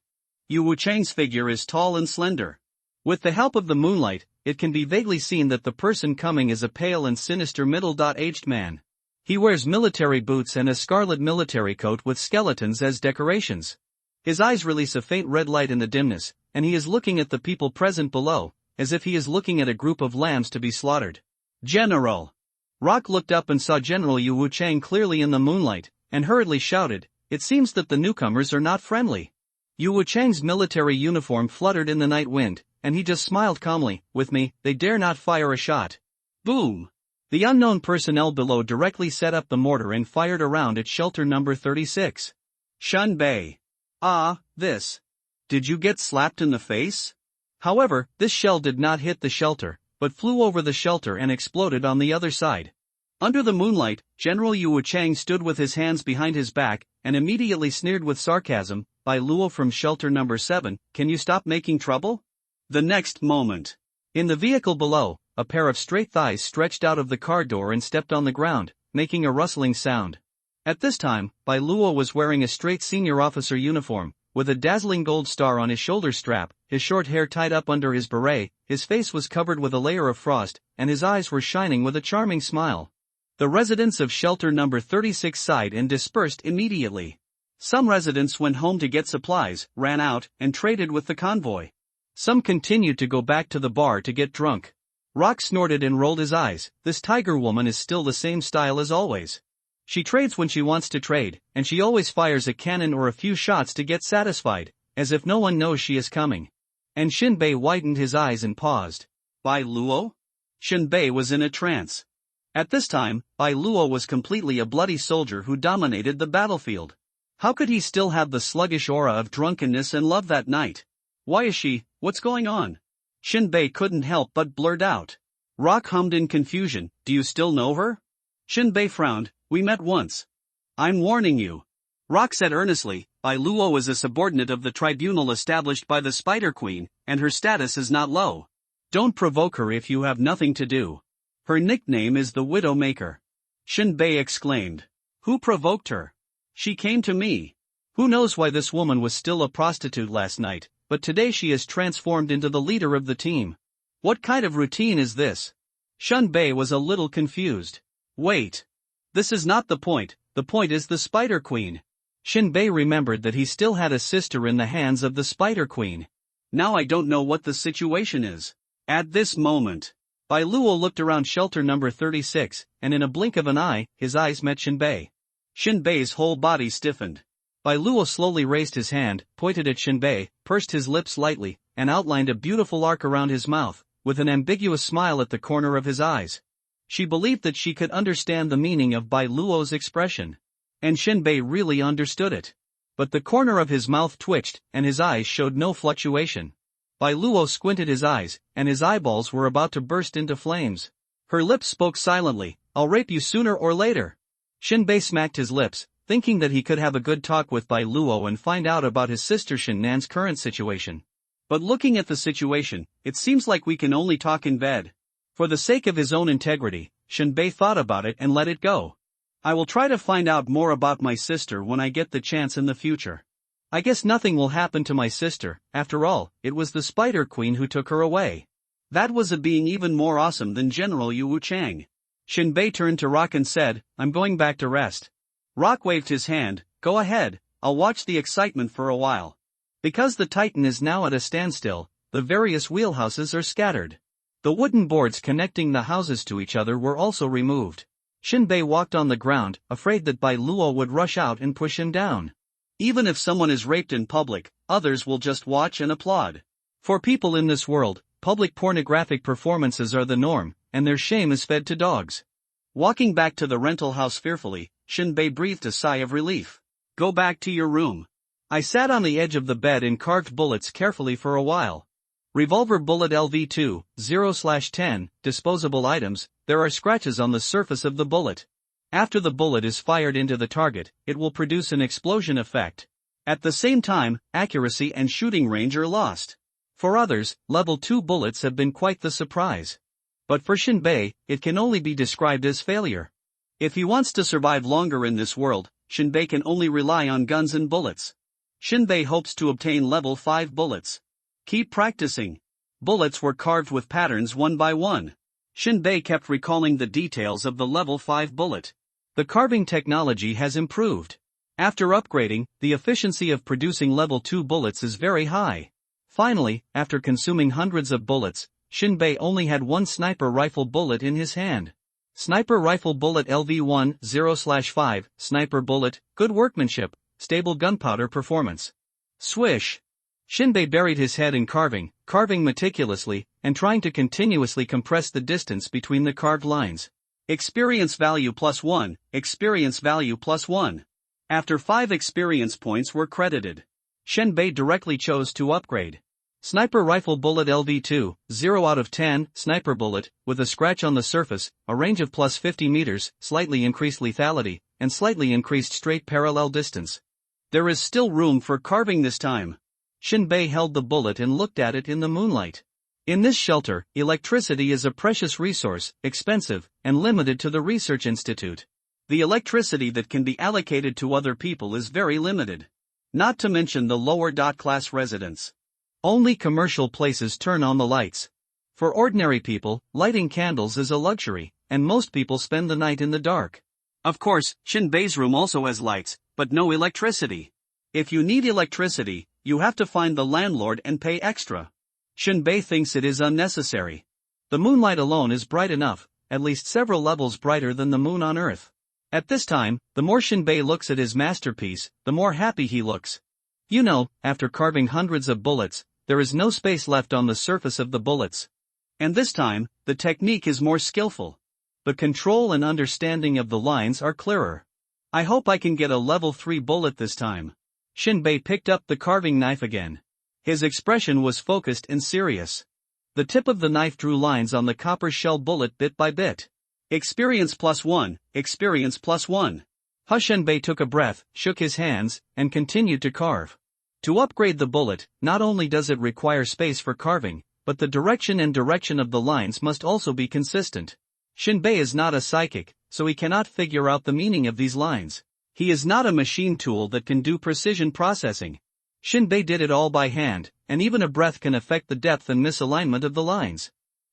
Yu Wuchang's figure is tall and slender. With the help of the moonlight, it can be vaguely seen that the person coming is a pale and sinister middle-aged man. He wears military boots and a scarlet military coat with skeletons as decorations. His eyes release a faint red light in the dimness, and he is looking at the people present below, as if he is looking at a group of lambs to be slaughtered. "General!" Rock looked up and saw General Yu Wuchang clearly in the moonlight, and hurriedly shouted, "It seems that the newcomers are not friendly." Yu Wuchang's military uniform fluttered in the night wind, and he just smiled calmly, "With me, they dare not fire a shot." Boom! The unknown personnel below directly set up the mortar and fired around at shelter number 36. Shinbei. "Ah, this. Did you get slapped in the face?" However, this shell did not hit the shelter, but flew over the shelter and exploded on the other side. Under the moonlight, General Yu Wuchang stood with his hands behind his back, and immediately sneered with sarcasm, "By Luo from shelter number 7, can you stop making trouble?" The next moment, in the vehicle below, a pair of straight thighs stretched out of the car door and stepped on the ground, making a rustling sound. At this time, Bai Luo was wearing a straight senior officer uniform, with a dazzling gold star on his shoulder strap, his short hair tied up under his beret, his face was covered with a layer of frost, and his eyes were shining with a charming smile. The residents of shelter number 36 sighed and dispersed immediately. Some residents went home to get supplies, ran out, and traded with the convoy. Some continued to go back to the bar to get drunk. Rock snorted and rolled his eyes. This tiger woman is still the same style as always. She trades when she wants to trade, and she always fires a cannon or a few shots to get satisfied, as if no one knows she is coming. And Shinbei widened his eyes and paused. Bai Luo? Shinbei was in a trance. At this time, Bai Luo was completely a bloody soldier who dominated the battlefield. How could he still have the sluggish aura of drunkenness and love that night? Why is she? What's going on? Shinbei couldn't help but blurt out. Rock hummed in confusion, do you still know her? Shinbei frowned, we met once. I'm warning you. Rock said earnestly, Bai Luo is a subordinate of the tribunal established by the Spider Queen, and her status is not low. Don't provoke her if you have nothing to do. Her nickname is the Widowmaker. Shinbei exclaimed. Who provoked her? She came to me. Who knows why this woman was still a prostitute last night, but today she is transformed into the leader of the team. What kind of routine is this? Shinbei was a little confused. Wait. This is not the point is the Spider Queen. Shinbei remembered that he still had a sister in the hands of the Spider Queen. Now I don't know what the situation is. At this moment, Bai Luo looked around shelter number 36, and in a blink of an eye, his eyes met Shinbei. Shinbei's whole body stiffened. Bai Luo slowly raised his hand, pointed at Shinbei, pursed his lips lightly, and outlined a beautiful arc around his mouth, with an ambiguous smile at the corner of his eyes. She believed that she could understand the meaning of Bai Luo's expression. And Shinbei really understood it. But the corner of his mouth twitched, and his eyes showed no fluctuation. Bai Luo squinted his eyes, and his eyeballs were about to burst into flames. Her lips spoke silently, I'll rape you sooner or later. Shinbei smacked his lips, thinking that he could have a good talk with Bai Luo and find out about his sister Shinnan's current situation. But looking at the situation, it seems like we can only talk in bed. For the sake of his own integrity, Shinbei thought about it and let it go. I will try to find out more about my sister when I get the chance in the future. I guess nothing will happen to my sister, after all, it was the Spider Queen who took her away. That was a being even more awesome than General Yu Wuchang. Shinbei turned to Rock and said, I'm going back to rest. Rock waved his hand, go ahead, I'll watch the excitement for a while. Because the Titan is now at a standstill, the various wheelhouses are scattered. The wooden boards connecting the houses to each other were also removed. Shinbei walked on the ground, afraid that Bai Luo would rush out and push him down. Even if someone is raped in public, others will just watch and applaud. For people in this world, public pornographic performances are the norm, and their shame is fed to dogs. Walking back to the rental house fearfully, Shinbei breathed a sigh of relief. Go back to your room. I sat on the edge of the bed and carved bullets carefully for a while. Revolver bullet LV2, 0/10, disposable items, there are scratches on the surface of the bullet. After the bullet is fired into the target, it will produce an explosion effect. At the same time, accuracy and shooting range are lost. For others, level 2 bullets have been quite the surprise. But for Shinbei, it can only be described as failure. If he wants to survive longer in this world, Shinbei can only rely on guns and bullets. Shinbei hopes to obtain level 5 bullets. Keep practicing. Bullets were carved with patterns one by one. Shinbei kept recalling the details of the level 5 bullet. The carving technology has improved. After upgrading, the efficiency of producing level 2 bullets is very high. Finally, after consuming hundreds of bullets, Shinbei only had one sniper rifle bullet in his hand. Sniper rifle bullet LV1, 0/5, sniper bullet, good workmanship, stable gunpowder performance. Swish! Shinbei buried his head in carving meticulously, and trying to continuously compress the distance between the carved lines. Experience value +1, experience value +1. After 5 experience points were credited, Shinbei directly chose to upgrade. Sniper rifle bullet LV2, 0/10, sniper bullet, with a scratch on the surface, a range of +50 meters, slightly increased lethality, and slightly increased straight parallel distance. There is still room for carving this time. Shinbei held the bullet and looked at it in the moonlight. In this shelter, electricity is a precious resource, expensive, and limited to the research institute. The electricity that can be allocated to other people is very limited. Not to mention the lower-class residents. Only commercial places turn on the lights. For ordinary people, lighting candles is a luxury, and most people spend the night in the dark. Of course, Shinbei's room also has lights, but no electricity. If you need electricity, you have to find the landlord and pay extra. Shinbei thinks it is unnecessary. The moonlight alone is bright enough, at least several levels brighter than the moon on Earth. At this time, the more Shinbei looks at his masterpiece, the more happy he looks. You know, after carving hundreds of bullets, there is no space left on the surface of the bullets. And this time, the technique is more skillful. The control and understanding of the lines are clearer. I hope I can get a level 3 bullet this time. Shinbei picked up the carving knife again. His expression was focused and serious. The tip of the knife drew lines on the copper shell bullet bit by bit. Experience +1, experience +1. Shinbei took a breath, shook his hands, and continued to carve. To upgrade the bullet, not only does it require space for carving, but the direction of the lines must also be consistent. Shinbei is not a psychic, so he cannot figure out the meaning of these lines. He is not a machine tool that can do precision processing. Shinbei did it all by hand, and even a breath can affect the depth and misalignment of the lines.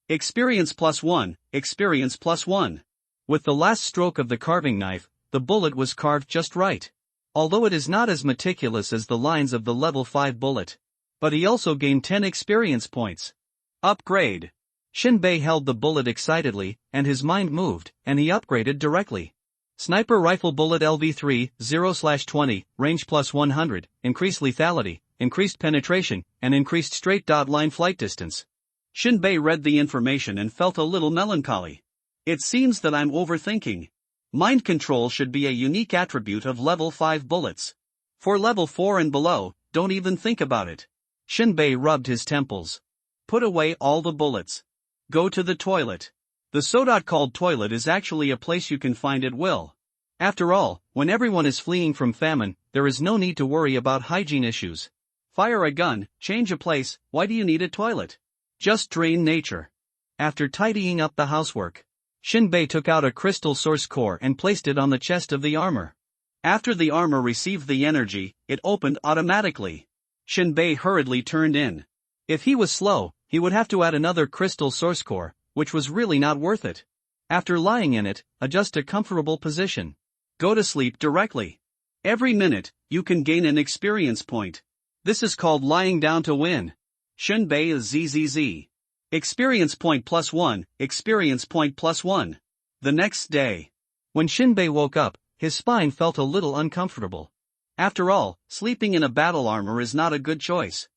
Experience +1, experience +1. With the last stroke of the carving knife, the bullet was carved just right. Although it is not as meticulous as the lines of the level 5 bullet. But he also gained 10 experience points. Upgrade. Shinbei held the bullet excitedly, and his mind moved, and he upgraded directly. Sniper rifle bullet LV3, 0/20, range +100, increased lethality, increased penetration, and increased straight-line flight distance. Shinbei read the information and felt a little melancholy. It seems that I'm overthinking. Mind control should be a unique attribute of level 5 bullets. For level 4 and below, don't even think about it. Shinbei rubbed his temples. Put away all the bullets. Go to the toilet. The so-called toilet is actually a place you can find at will. After all, when everyone is fleeing from famine, there is no need to worry about hygiene issues. Fire a gun, change a place, why do you need a toilet? Just drain nature. After tidying up the housework, Shinbei took out a crystal source core and placed it on the chest of the armor. After the armor received the energy, it opened automatically. Shinbei hurriedly turned in. If he was slow, he would have to add another crystal source core, which was really not worth it. After lying in it, adjust a comfortable position. Go to sleep directly. Every minute, you can gain an experience point. This is called lying down to win. Shinbei is ZZZ. Experience point +1, experience point +1. The next day. When Shinbei woke up, his spine felt a little uncomfortable. After all, sleeping in a battle armor is not a good choice.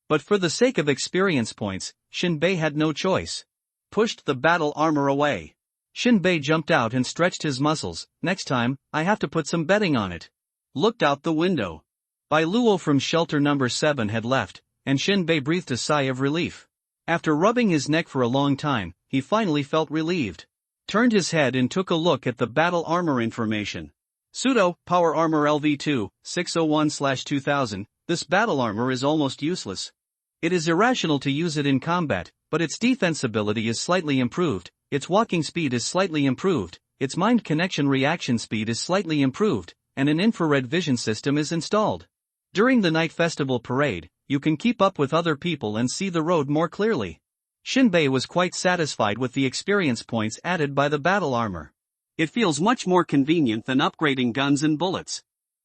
But for the sake of experience points, Shinbei had no choice. Pushed the battle armor away. Shinbei jumped out and stretched his muscles. Next time, I have to put some bedding on it. Looked out the window. Bai Luo from shelter number 7 had left, and Shinbei breathed a sigh of relief. After rubbing his neck for a long time, he finally felt relieved. Turned his head and took a look at the battle armor information. Pseudo, Power Armor LV2, 601/2000, this battle armor is almost useless. It is irrational to use it in combat, but its defensibility is slightly improved, its walking speed is slightly improved, its mind connection reaction speed is slightly improved, and an infrared vision system is installed. During the night festival parade, you can keep up with other people and see the road more clearly. Shinbei was quite satisfied with the experience points added by the battle armor. It feels much more convenient than upgrading guns and bullets.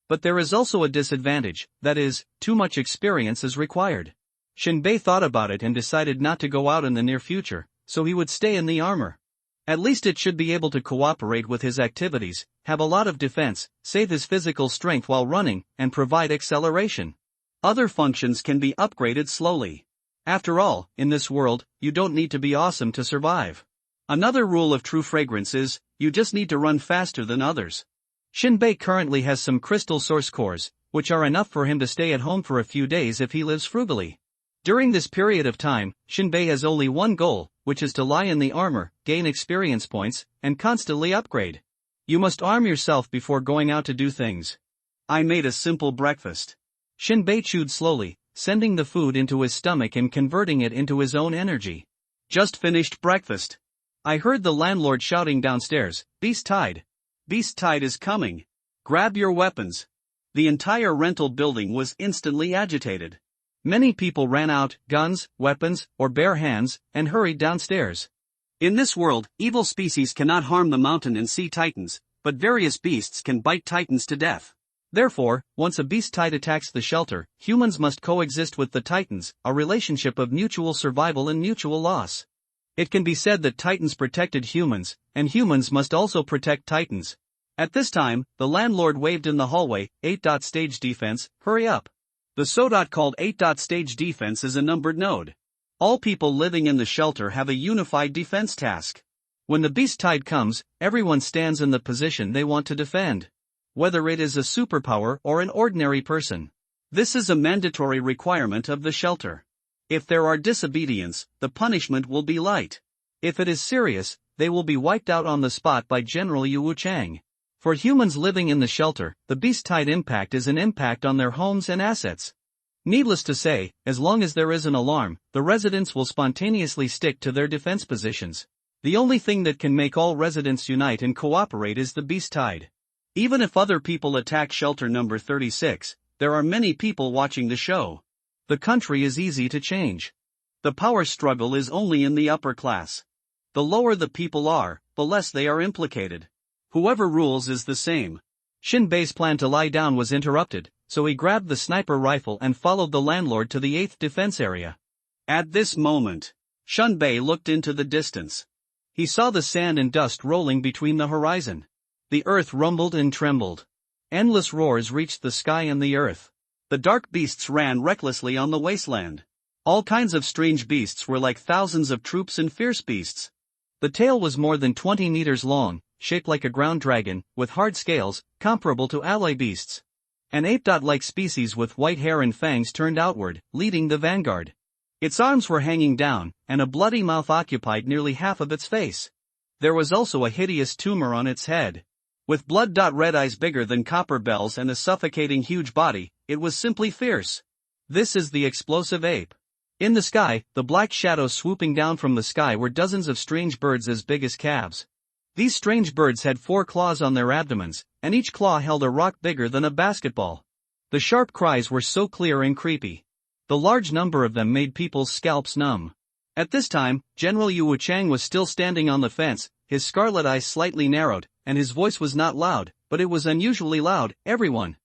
But there is also a disadvantage, that is, too much experience is required. Shinbei thought about it and decided not to go out in the near future, so he would stay in the armor. At least it should be able to cooperate with his activities, have a lot of defense, save his physical strength while running, and provide acceleration. Other functions can be upgraded slowly. After all, in this world, you don't need to be awesome to survive. Another rule of true fragrance is, you just need to run faster than others. Shinbei currently has some crystal source cores, which are enough for him to stay at home for a few days if he lives frugally. During this period of time, Shinbei has only one goal, which is to lie in the armor, gain experience points, and constantly upgrade. You must arm yourself before going out to do things. I made a simple breakfast. Shinbei chewed slowly, sending the food into his stomach and converting it into his own energy. Just finished breakfast. I heard the landlord shouting downstairs, "Beast tide! Beast tide is coming! Grab your weapons!" The entire rental building was instantly agitated. Many people ran out, guns, weapons, or bare hands, and hurried downstairs. In this world, evil species cannot harm the mountain and sea titans, but various beasts can bite titans to death. Therefore, once a beast tide attacks the shelter, humans must coexist with the titans, a relationship of mutual survival and mutual loss. It can be said that titans protected humans, and humans must also protect titans. At this time, the landlord waved in the hallway, 8. Stage defense, hurry up. The so-called 8. Stage defense is a numbered node. All people living in the shelter have a unified defense task. When the beast tide comes, everyone stands in the position they want to defend. Whether it is a superpower or an ordinary person. This is a mandatory requirement of the shelter. If there are disobedience, the punishment will be light. If it is serious, they will be wiped out on the spot by General Yu Chang. For humans living in the shelter, the beast tide impact is an impact on their homes and assets. Needless to say, as long as there is an alarm, the residents will spontaneously stick to their defense positions. The only thing that can make all residents unite and cooperate is the beast tide. Even if other people attack shelter number 36, there are many people watching the show. The country is easy to change. The power struggle is only in the upper class. The lower the people are, the less they are implicated. Whoever rules is the same. Shinbei's plan to lie down was interrupted, so he grabbed the sniper rifle and followed the landlord to the 8th defense area. At this moment, Shinbei looked into the distance. He saw the sand and dust rolling between the horizon. The earth rumbled and trembled. Endless roars reached the sky and the earth. The dark beasts ran recklessly on the wasteland. All kinds of strange beasts were like thousands of troops and fierce beasts. The tail was more than 20 meters long, shaped like a ground dragon, with hard scales, comparable to alloy beasts. An ape-like species with white hair and fangs turned outward, leading the vanguard. Its arms were hanging down, and a bloody mouth occupied nearly half of its face. There was also a hideous tumor on its head. With blood-red eyes bigger than copper bells and a suffocating huge body, it was simply fierce. This is the explosive ape. In the sky, the black shadows swooping down from the sky were dozens of strange birds as big as calves. These strange birds had 4 claws on their abdomens, and each claw held a rock bigger than a basketball. The sharp cries were so clear and creepy. The large number of them made people's scalps numb. At this time, General Yu Chang was still standing on the fence, his scarlet eyes slightly narrowed, and his voice was not loud, but it was unusually loud. Everyone!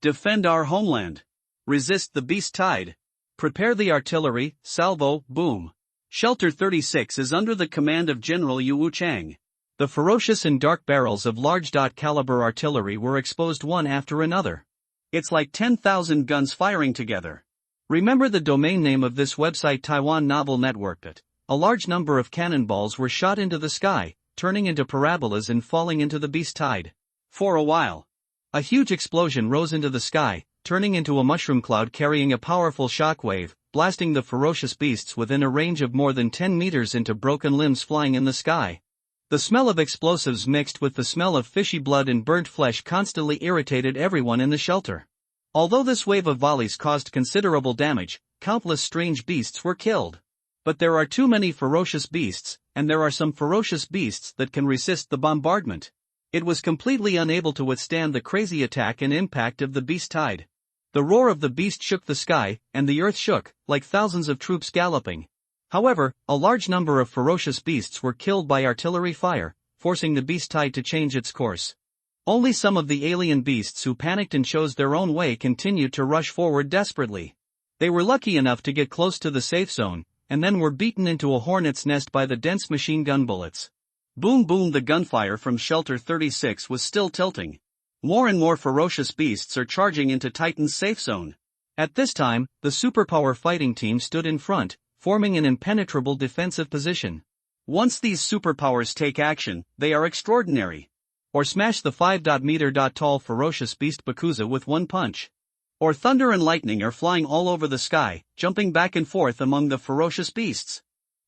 Defend our homeland! Resist the beast tide! Prepare the artillery, salvo, boom! Shelter 36 is under the command of General Yu Chang. The ferocious and dark barrels of large caliber artillery were exposed one after another. It's like 10,000 guns firing together. Remember the domain name of this website, Taiwan Novel Network. A large number of cannonballs were shot into the sky, turning into parabolas and falling into the beast tide. For a while, a huge explosion rose into the sky, turning into a mushroom cloud carrying a powerful shockwave, blasting the ferocious beasts within a range of more than 10 meters into broken limbs flying in the sky. The smell of explosives mixed with the smell of fishy blood and burnt flesh constantly irritated everyone in the shelter. Although this wave of volleys caused considerable damage, countless strange beasts were killed. But there are too many ferocious beasts, and there are some ferocious beasts that can resist the bombardment. It was completely unable to withstand the crazy attack and impact of the beast tide. The roar of the beast shook the sky, and the earth shook, like thousands of troops galloping. However, a large number of ferocious beasts were killed by artillery fire, forcing the beast tide to change its course. Only some of the alien beasts who panicked and chose their own way continued to rush forward desperately. They were lucky enough to get close to the safe zone, and then were beaten into a hornet's nest by the dense machine gun bullets. Boom boom, the gunfire from Shelter 36 was still tilting. More and more ferocious beasts are charging into Titan's safe zone. At this time, the superpower fighting team stood in front, forming an impenetrable defensive position. Once these superpowers take action, they are extraordinary. Or smash the 5-meter-tall ferocious beast Bakuza with one punch. Or thunder and lightning are flying all over the sky, jumping back and forth among the ferocious beasts.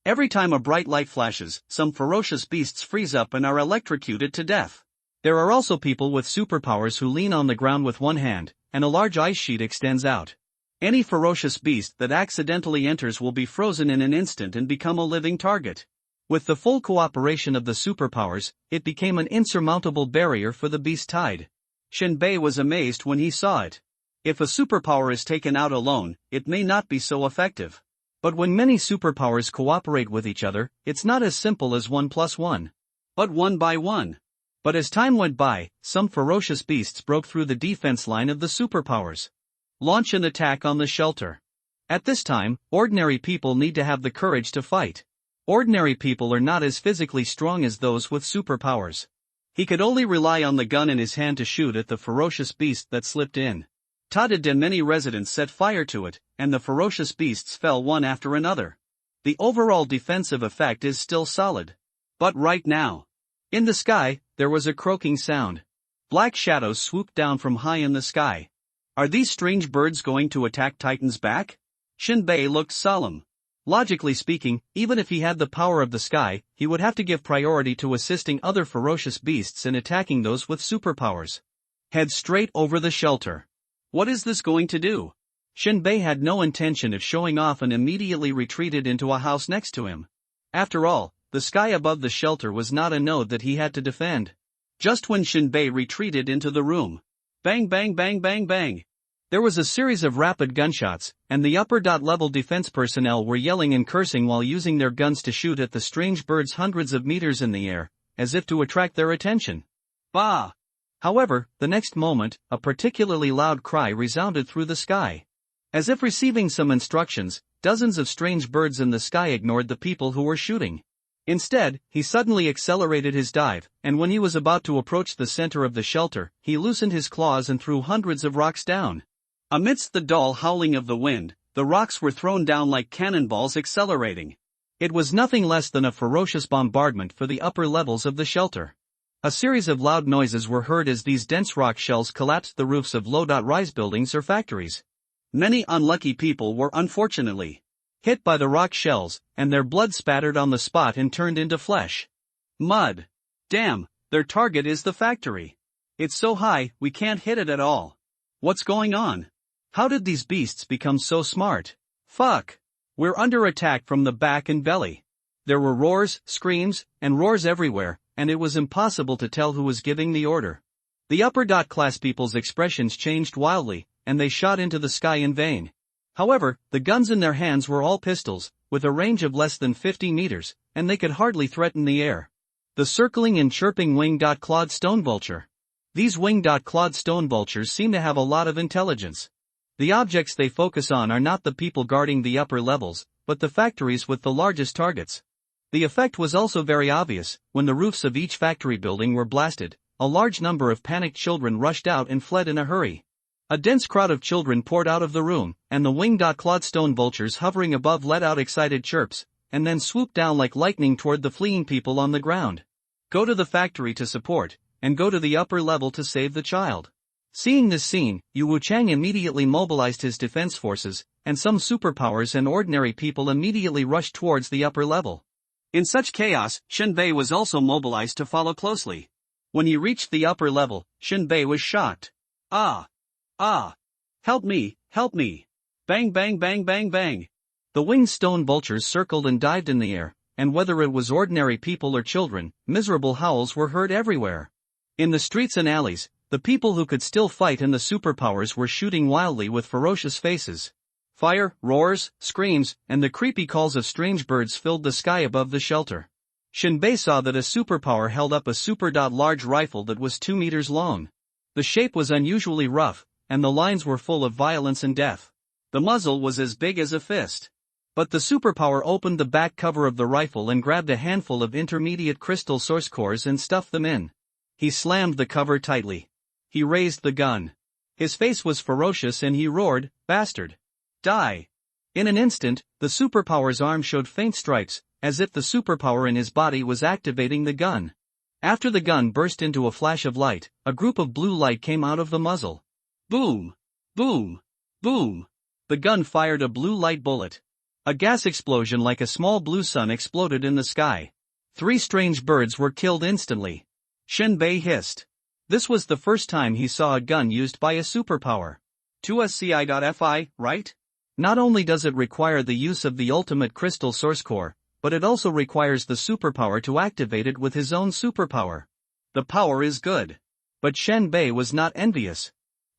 Every time a bright light flashes, some ferocious beasts freeze up and are electrocuted to death. There are also people with superpowers who lean on the ground with one hand, and a large ice sheet extends out. Any ferocious beast that accidentally enters will be frozen in an instant and become a living target. With the full cooperation of the superpowers, it became an insurmountable barrier for the beast tide. Shinbei was amazed when he saw it. If a superpower is taken out alone, it may not be so effective. But when many superpowers cooperate with each other, it's not as simple as 1 plus 1. But 1 by 1. But as time went by, some ferocious beasts broke through the defense line of the superpowers. Launch an attack on the shelter. At this time, ordinary people need to have the courage to fight. Ordinary people are not as physically strong as those with superpowers. He could only rely on the gun in his hand to shoot at the ferocious beast that slipped in. Tadade many residents set fire to it, and the ferocious beasts fell one after another. The overall defensive effect is still solid. But right now, in the sky, there was a croaking sound. Black shadows swooped down from high in the sky. Are these strange birds going to attack Titan's back? Shinbei looked solemn. Logically speaking, even if he had the power of the sky, he would have to give priority to assisting other ferocious beasts in attacking those with superpowers. Head straight over the shelter. What is this going to do? Shinbei had no intention of showing off and immediately retreated into a house next to him. After all, the sky above the shelter was not a node that he had to defend. Just when Shinbei retreated into the room. Bang bang bang bang bang. There was a series of rapid gunshots, and the upper-level defense personnel were yelling and cursing while using their guns to shoot at the strange birds hundreds of meters in the air, as if to attract their attention. Bah! However, the next moment, a particularly loud cry resounded through the sky. As if receiving some instructions, dozens of strange birds in the sky ignored the people who were shooting. Instead, he suddenly accelerated his dive, and when he was about to approach the center of the shelter, he loosened his claws and threw hundreds of rocks down. Amidst the dull howling of the wind, the rocks were thrown down like cannonballs accelerating. It was nothing less than a ferocious bombardment for the upper levels of the shelter. A series of loud noises were heard as these dense rock shells collapsed the roofs of low-rise buildings or factories. Many unlucky people were unfortunately hit by the rock shells, and their blood spattered on the spot and turned into flesh. Mud. Damn, their target is the factory. It's so high, we can't hit it at all. What's going on? How did these beasts become so smart? Fuck. We're under attack from the back and belly. There were roars, screams, and roars everywhere, and it was impossible to tell who was giving the order. The upper-class people's expressions changed wildly, and they shot into the sky in vain. However, the guns in their hands were all pistols, with a range of less than 50 meters, and they could hardly threaten the air. The circling and chirping wing-clawed stone vulture. These wing-clawed stone vultures seem to have a lot of intelligence. The objects they focus on are not the people guarding the upper levels, but the factories with the largest targets. The effect was also very obvious. When the roofs of each factory building were blasted, a large number of panicked children rushed out and fled in a hurry. A dense crowd of children poured out of the room, and the wing-clawed stone vultures hovering above let out excited chirps, and then swooped down like lightning toward the fleeing people on the ground. Go to the factory to support, and go to the upper level to save the child. Seeing this scene, Yu Wuchang immediately mobilized his defense forces, and some superpowers and ordinary people immediately rushed towards the upper level. In such chaos, Shinbei was also mobilized to follow closely. When he reached the upper level, Shinbei was shocked. Ah! Help me, help me! Bang bang bang bang bang! The winged stone vultures circled and dived in the air, and whether it was ordinary people or children, miserable howls were heard everywhere. In the streets and alleys, the people who could still fight and the superpowers were shooting wildly with ferocious faces. Fire, roars, screams, and the creepy calls of strange birds filled the sky above the shelter. Shinbei saw that a superpower held up a super-large rifle that was 2 meters long. The shape was unusually rough, and the lines were full of violence and death. The muzzle was as big as a fist. But the superpower opened the back cover of the rifle and grabbed a handful of intermediate crystal source cores and stuffed them in. He slammed the cover tightly. He raised the gun. His face was ferocious and he roared, "Bastard! Die!" In an instant, the superpower's arm showed faint stripes, as if the superpower in his body was activating the gun. After the gun burst into a flash of light, a group of blue light came out of the muzzle. Boom! Boom! Boom! The gun fired a blue light bullet. A gas explosion like a small blue sun exploded in the sky. 3 strange birds were killed instantly. Shinbei hissed. This was the first time he saw a gun used by a superpower. 2sci.fi, right? Not only does it require the use of the ultimate crystal source core, but it also requires the superpower to activate it with his own superpower. The power is good. But Shen Bei was not envious.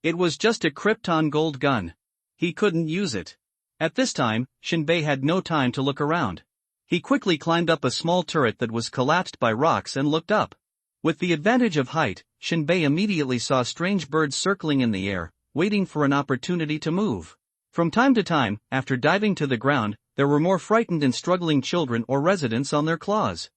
It was just a Krypton gold gun. He couldn't use it. At this time, Shen Bei had no time to look around. He quickly climbed up a small turret that was collapsed by rocks and looked up. With the advantage of height, Shen Bei immediately saw strange birds circling in the air, waiting for an opportunity to move. From time to time, after diving to the ground, there were more frightened and struggling children or residents on their claws.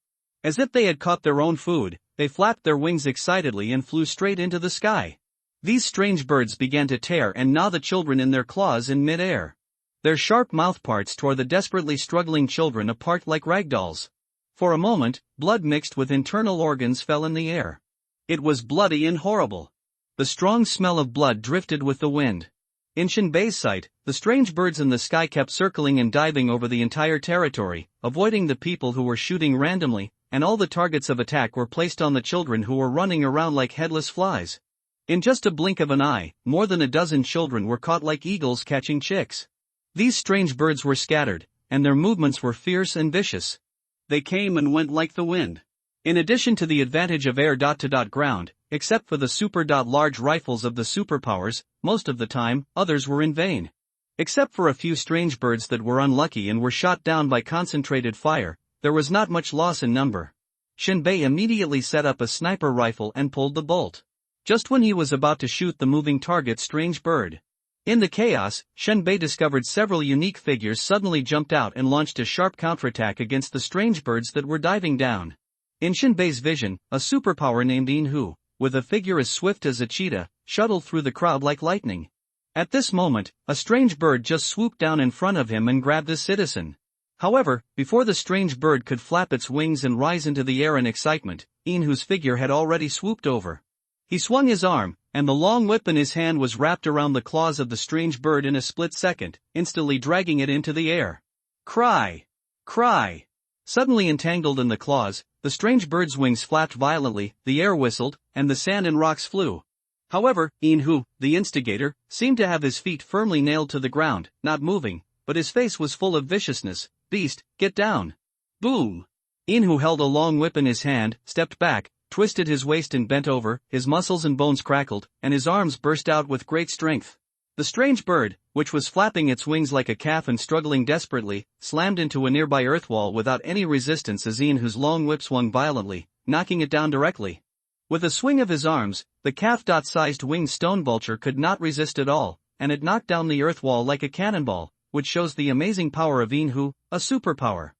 As if they had caught their own food, they flapped their wings excitedly and flew straight into the sky. These strange birds began to tear and gnaw the children in their claws in mid-air. Their sharp mouthparts tore the desperately struggling children apart like ragdolls. For a moment, blood mixed with internal organs fell in the air. It was bloody and horrible. The strong smell of blood drifted with the wind. In Shen Bei's sight, the strange birds in the sky kept circling and diving over the entire territory, avoiding the people who were shooting randomly, and all the targets of attack were placed on the children who were running around like headless flies. In just a blink of an eye, more than a dozen children were caught like eagles catching chicks. These strange birds were scattered, and their movements were fierce and vicious. They came and went like the wind. In addition to the advantage of air-to-ground, except for the super-large rifles of the superpowers, most of the time, others were in vain. Except for a few strange birds that were unlucky and were shot down by concentrated fire, there was not much loss in number. Shen Bei immediately set up a sniper rifle and pulled the bolt. Just when he was about to shoot the moving target strange bird. In the chaos, Shen Bei discovered several unique figures suddenly jumped out and launched a sharp counterattack against the strange birds that were diving down. In Shen Bei's vision, a superpower named Yin Hu, with a figure as swift as a cheetah, shuttled through the crowd like lightning. At this moment, a strange bird just swooped down in front of him and grabbed a citizen. However, before the strange bird could flap its wings and rise into the air in excitement, Yin Hu's figure had already swooped over. He swung his arm, and the long whip in his hand was wrapped around the claws of the strange bird in a split second, instantly dragging it into the air. Cry! Cry! Suddenly entangled in the claws, the strange bird's wings flapped violently, the air whistled, and the sand and rocks flew. However, Yin Hu, the instigator, seemed to have his feet firmly nailed to the ground, not moving, but his face was full of viciousness. Beast, get down! Boom! Yin Hu held a long whip in his hand, stepped back, twisted his waist and bent over, his muscles and bones crackled, and his arms burst out with great strength. The strange bird, which was flapping its wings like a calf and struggling desperately, slammed into a nearby earth wall without any resistance as Yin Hu's long whip swung violently, knocking it down directly. With a swing of his arms, the calf-sized winged stone vulture could not resist at all, and it knocked down the earth wall like a cannonball, which shows the amazing power of Yin Hu, a superpower.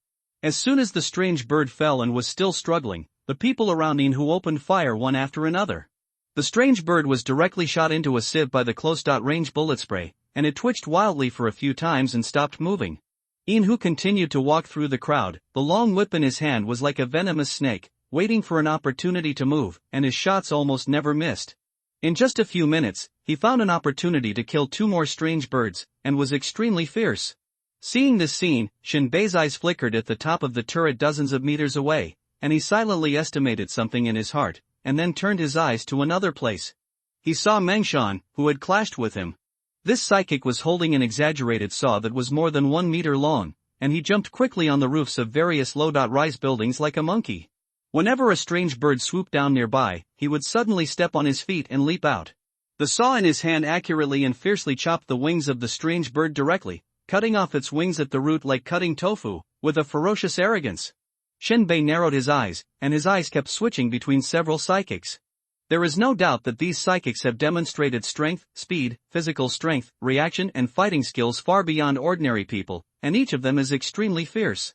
As soon as the strange bird fell and was still struggling, the people around Yin Hu opened fire one after another. The strange bird was directly shot into a sieve by the close-range bullet spray, and it twitched wildly for a few times and stopped moving. Yin Hu continued to walk through the crowd, the long whip in his hand was like a venomous snake, waiting for an opportunity to move, and his shots almost never missed. In just a few minutes, he found an opportunity to kill two more strange birds, and was extremely fierce. Seeing this scene, Shen Bei's eyes flickered at the top of the turret dozens of meters away, and he silently estimated something in his heart, and then turned his eyes to another place. He saw Meng Shan, who had clashed with him. This psychic was holding an exaggerated saw that was more than 1 meter long, and he jumped quickly on the roofs of various low-rise buildings like a monkey. Whenever a strange bird swooped down nearby, he would suddenly step on his feet and leap out. The saw in his hand accurately and fiercely chopped the wings of the strange bird directly, cutting off its wings at the root like cutting tofu, with a ferocious arrogance. Shen Bei narrowed his eyes, and his eyes kept switching between several psychics. There is no doubt that these psychics have demonstrated strength, speed, physical strength, reaction and fighting skills far beyond ordinary people, and each of them is extremely fierce.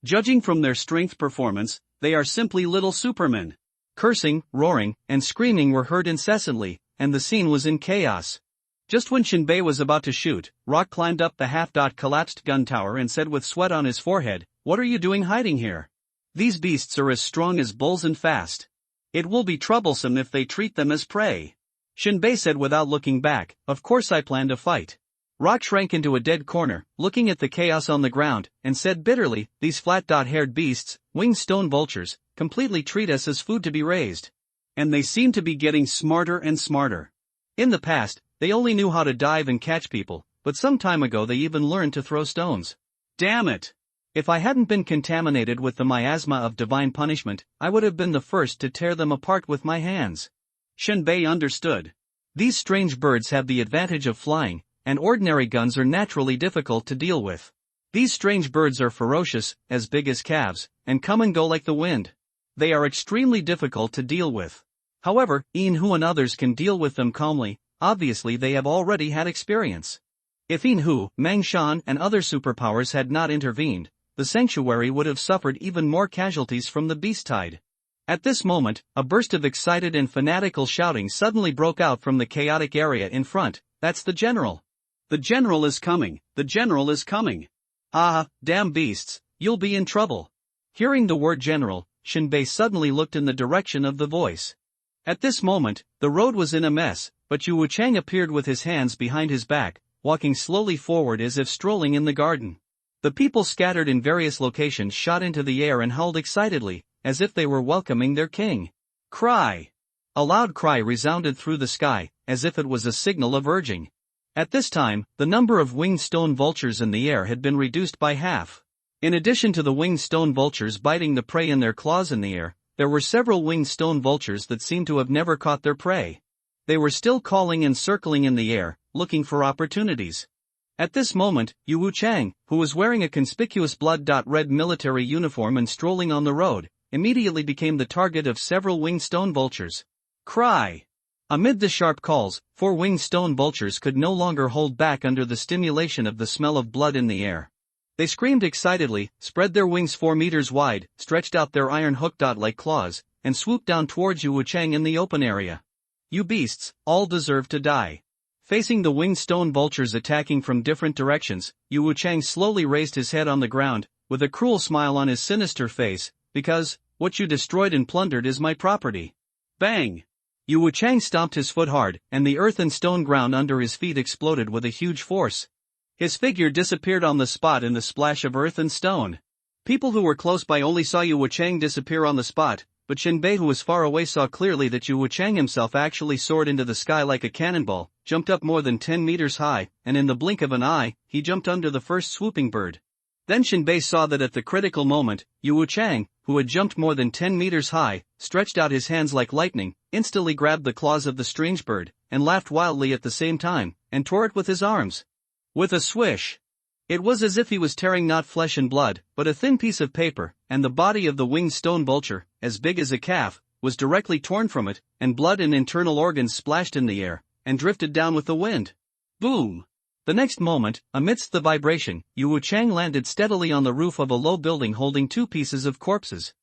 Judging from their strength performance, they are simply little supermen. Cursing, roaring, and screaming were heard incessantly, and the scene was in chaos. Just when Shen Bei was about to shoot, Rock climbed up the half-collapsed gun tower and said with sweat on his forehead, "What are you doing hiding here? These beasts are as strong as bulls and fast. It will be troublesome if they treat them as prey." Shen Bei said without looking back, "Of course I plan to fight." Rock shrank into a dead corner, looking at the chaos on the ground, and said bitterly, "These flat-haired beasts, winged stone vultures, completely treat us as food to be raised. And they seem to be getting smarter and smarter. In the past, They only knew how to dive and catch people, but some time ago they even learned to throw stones. Damn it! If I hadn't been contaminated with the miasma of divine punishment, I would have been the first to tear them apart with my hands. Shinbei understood. These strange birds have the advantage of flying, and ordinary guns are naturally difficult to deal with. These strange birds are ferocious, as big as calves, and come and go like the wind. They are extremely difficult to deal with. However, Ian Hu and others can deal with them calmly. Obviously they have already had experience. If Ian Hu, Mang Shan and other superpowers had not intervened, the sanctuary would have suffered even more casualties from the beast tide. At this moment, a burst of excited and fanatical shouting suddenly broke out from the chaotic area in front. That's the general. The general is coming, the general is coming. Ah, damn beasts, you'll be in trouble. Hearing the word general, Shinbei suddenly looked in the direction of the voice. At this moment, the road was in a mess, but Yu Wuchang appeared with his hands behind his back, walking slowly forward as if strolling in the garden. The people scattered in various locations shot into the air and howled excitedly, as if they were welcoming their king. Cry! A loud cry resounded through the sky, as if it was a signal of urging. At this time, the number of winged stone vultures in the air had been reduced by half. In addition to the winged stone vultures biting the prey in their claws in the air, there were several winged stone vultures that seemed to have never caught their prey. They were still calling and circling in the air, looking for opportunities. At this moment, Yu Wuchang, who was wearing a conspicuous blood-red military uniform and strolling on the road, immediately became the target of several winged stone vultures. Cry! Amid the sharp calls, 4 winged stone vultures could no longer hold back under the stimulation of the smell of blood in the air. They screamed excitedly, spread their wings 4 meters wide, stretched out their iron hook-like claws, and swooped down towards Yu Wuchang in the open area. You beasts, all deserve to die. Facing the winged stone vultures attacking from different directions, Yu Wuchang slowly raised his head on the ground, with a cruel smile on his sinister face, because, what you destroyed and plundered is my property. Bang! Yu Wuchang stomped his foot hard, and the earth and stone ground under his feet exploded with a huge force. His figure disappeared on the spot in the splash of earth and stone. People who were close by only saw Yu Wuchang disappear on the spot, but Shinbei, who was far away, saw clearly that Yu Wuchang himself actually soared into the sky like a cannonball, jumped up more than 10 meters high, and in the blink of an eye, he jumped under the first swooping bird. Then Shinbei saw that at the critical moment, Yu Wuchang, who had jumped more than 10 meters high, stretched out his hands like lightning, instantly grabbed the claws of the strange bird, and laughed wildly at the same time, and tore it with his arms. With a swish. It was as if he was tearing not flesh and blood, but a thin piece of paper, and the body of the winged stone vulture, as big as a calf, was directly torn from it, and blood and internal organs splashed in the air, and drifted down with the wind. Boom! The next moment, amidst the vibration, Yu Wuchang landed steadily on the roof of a low building holding 2 pieces of corpses.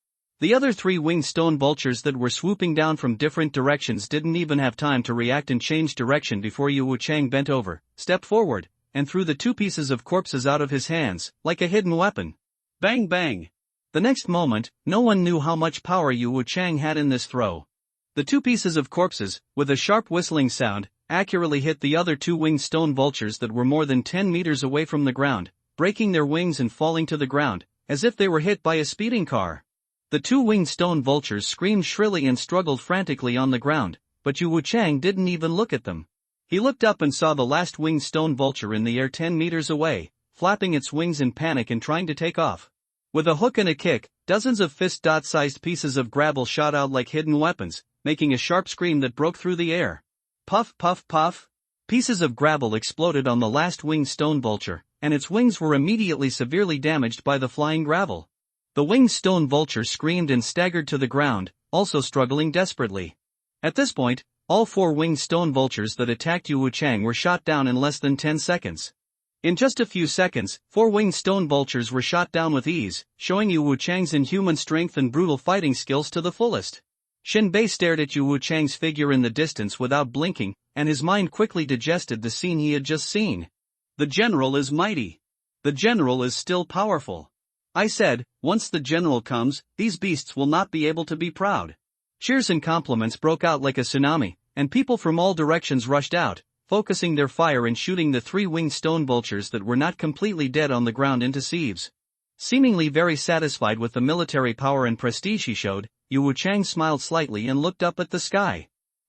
The other 3 winged stone vultures that were swooping down from different directions didn't even have time to react and change direction before Yu Wuchang bent over, stepped forward, and threw the 2 pieces of corpses out of his hands, like a hidden weapon. Bang bang! The next moment, no one knew how much power Yu Wuchang had in this throw. The 2 pieces of corpses, with a sharp whistling sound, accurately hit the other 2 winged stone vultures that were more than 10 meters away from the ground, breaking their wings and falling to the ground, as if they were hit by a speeding car. The 2 winged stone vultures screamed shrilly and struggled frantically on the ground, but Yu Wuchang didn't even look at them. He looked up and saw the last winged stone vulture in the air 10 meters away, flapping its wings in panic and trying to take off. With a hook and a kick, dozens of fist-sized pieces of gravel shot out like hidden weapons, making a sharp scream that broke through the air. Puff puff puff! Pieces of gravel exploded on the last winged stone vulture, and its wings were immediately severely damaged by the flying gravel. The winged stone vulture screamed and staggered to the ground, also struggling desperately. At this point, all 4 winged stone vultures that attacked Yu Wuchang were shot down in less than 10 seconds. In just a few seconds, 4 winged stone vultures were shot down with ease, showing Yu Wuchang's inhuman strength and brutal fighting skills to the fullest. Shinbei stared at Yu Wuchang's figure in the distance without blinking, and his mind quickly digested the scene he had just seen. The general is mighty. The general is still powerful. I said, once the general comes, these beasts will not be able to be proud. Cheers and compliments broke out like a tsunami, and people from all directions rushed out, focusing their fire and shooting the 3 winged stone vultures that were not completely dead on the ground into sieves. Seemingly very satisfied with the military power and prestige he showed, Yu Wuchang smiled slightly and looked up at the sky.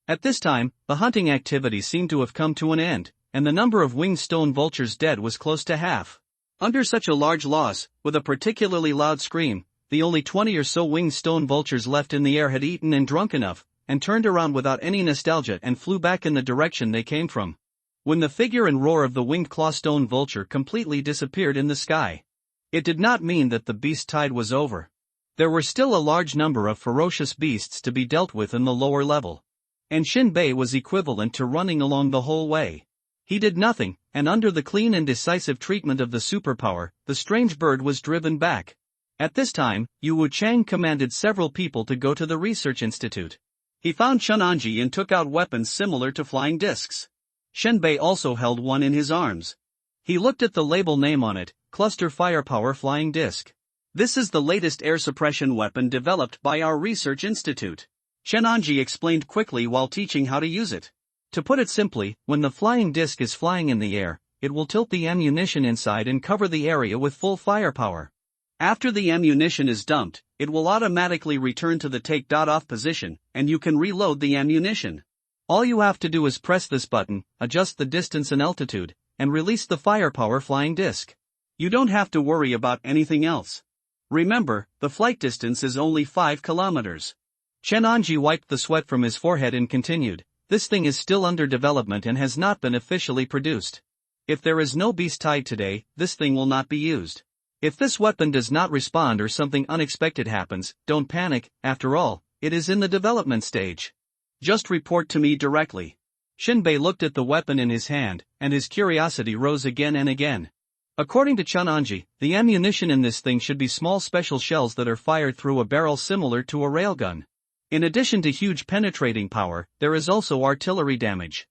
At this time, the hunting activity seemed to have come to an end, and the number of winged stone vultures dead was close to half. Under such a large loss, with a particularly loud scream, the only 20 or so winged stone vultures left in the air had eaten and drunk enough, and turned around without any nostalgia and flew back in the direction they came from. When the figure and roar of the winged clawstone vulture completely disappeared in the sky, it did not mean that the beast tide was over. There were still a large number of ferocious beasts to be dealt with in the lower level. And Shinbei was equivalent to running along the whole way. He did nothing, and under the clean and decisive treatment of the superpower, the strange bird was driven back. At this time, Yu Wuchang commanded several people to go to the research institute. He found Chunanji and took out weapons similar to flying discs. Shinbei also held one in his arms. He looked at the label name on it, Cluster Firepower Flying Disc. This is the latest air suppression weapon developed by our research institute. Chunanji explained quickly while teaching how to use it. To put it simply, when the flying disc is flying in the air, it will tilt the ammunition inside and cover the area with full firepower. After the ammunition is dumped, it will automatically return to the take-off position, and you can reload the ammunition. All you have to do is press this button, adjust the distance and altitude, and release the firepower flying disc. You don't have to worry about anything else. Remember, the flight distance is only 5 kilometers. Chunanji wiped the sweat from his forehead and continued, "This thing is still under development and has not been officially produced. If there is no beast tide today, this thing will not be used. If this weapon does not respond or something unexpected happens, don't panic, after all, it is in the development stage. Just report to me directly." Shinbei looked at the weapon in his hand, and his curiosity rose again and again. According to Chunanji, the ammunition in this thing should be small special shells that are fired through a barrel similar to a railgun. In addition to huge penetrating power, there is also artillery damage.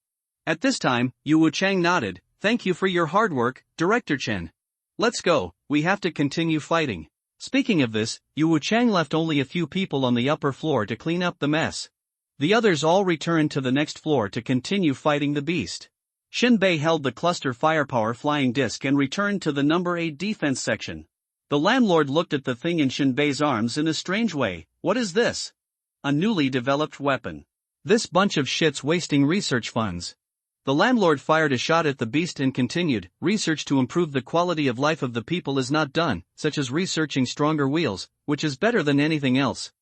At this time, Yu Wuchang nodded, "Thank you for your hard work, Director Chen. Let's go, we have to continue fighting." Speaking of this, Yu Wuchang left only a few people on the upper floor to clean up the mess. The others all returned to the next floor to continue fighting the beast. Shinbei held the cluster firepower flying disc and returned to the number 8 defense section. The landlord looked at the thing in Shinbei's arms in a strange way. "What is this?" "A newly developed weapon. This bunch of shit's wasting research funds." The landlord fired a shot at the beast and continued, "Research to improve the quality of life of the people is not done, such as researching stronger wheels, which is better than anything else.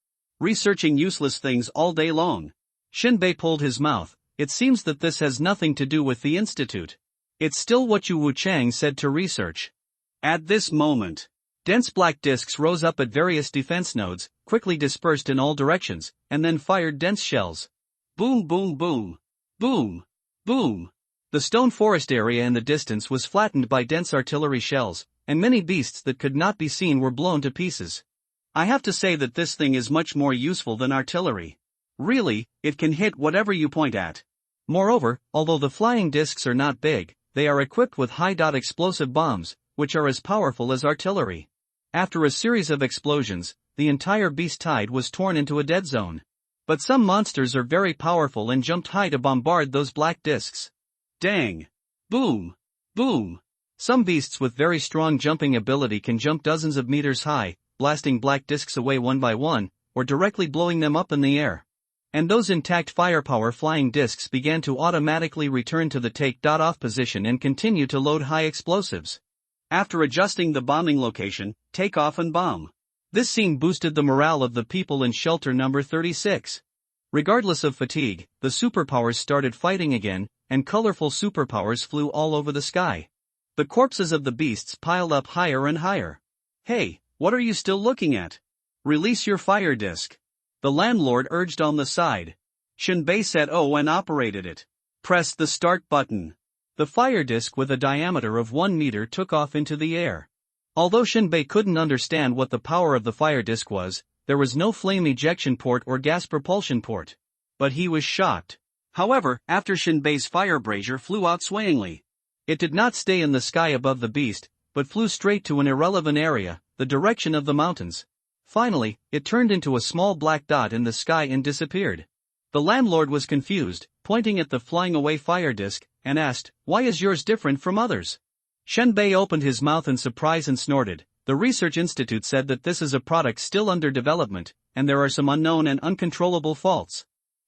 Researching useless things all day long." Shinbei pulled his mouth. "It seems that this has nothing to do with the institute. It's still what Yu Wuchang said to research." At this moment, dense black discs rose up at various defense nodes, quickly dispersed in all directions, and then fired dense shells. Boom boom boom. Boom. Boom! The stone forest area in the distance was flattened by dense artillery shells, and many beasts that could not be seen were blown to pieces. I have to say that this thing is much more useful than artillery. Really, it can hit whatever you point at. Moreover, although the flying discs are not big, they are equipped with high-dot explosive bombs, which are as powerful as artillery. After a series of explosions, the entire beast tide was torn into a dead zone. But some monsters are very powerful and jumped high to bombard those black discs. Dang! Boom! Boom! Some beasts with very strong jumping ability can jump dozens of meters high, blasting black discs away one by one, or directly blowing them up in the air. And those intact firepower flying discs began to automatically return to the take-off position and continue to load high explosives. After adjusting the bombing location, take off and bomb. This scene boosted the morale of the people in shelter number 36. Regardless of fatigue, the superpowers started fighting again, and colorful superpowers flew all over the sky. The corpses of the beasts piled up higher and higher. "Hey, what are you still looking at? Release your fire disc," the landlord urged on the side. Shinbei said "Oh" and operated it. "Press the start button." The fire disc with a diameter of 1 meter took off into the air. Although Shinbei couldn't understand what the power of the fire disc was, there was no flame ejection port or gas propulsion port. But he was shocked. However, after Shinbei's fire brazier flew out swayingly, it did not stay in the sky above the beast, but flew straight to an irrelevant area, the direction of the mountains. Finally, it turned into a small black dot in the sky and disappeared. The landlord was confused, pointing at the flying away fire disc, and asked, "Why is yours different from others?" Shinbei opened his mouth in surprise and snorted. "The research institute said that this is a product still under development, and there are some unknown and uncontrollable faults.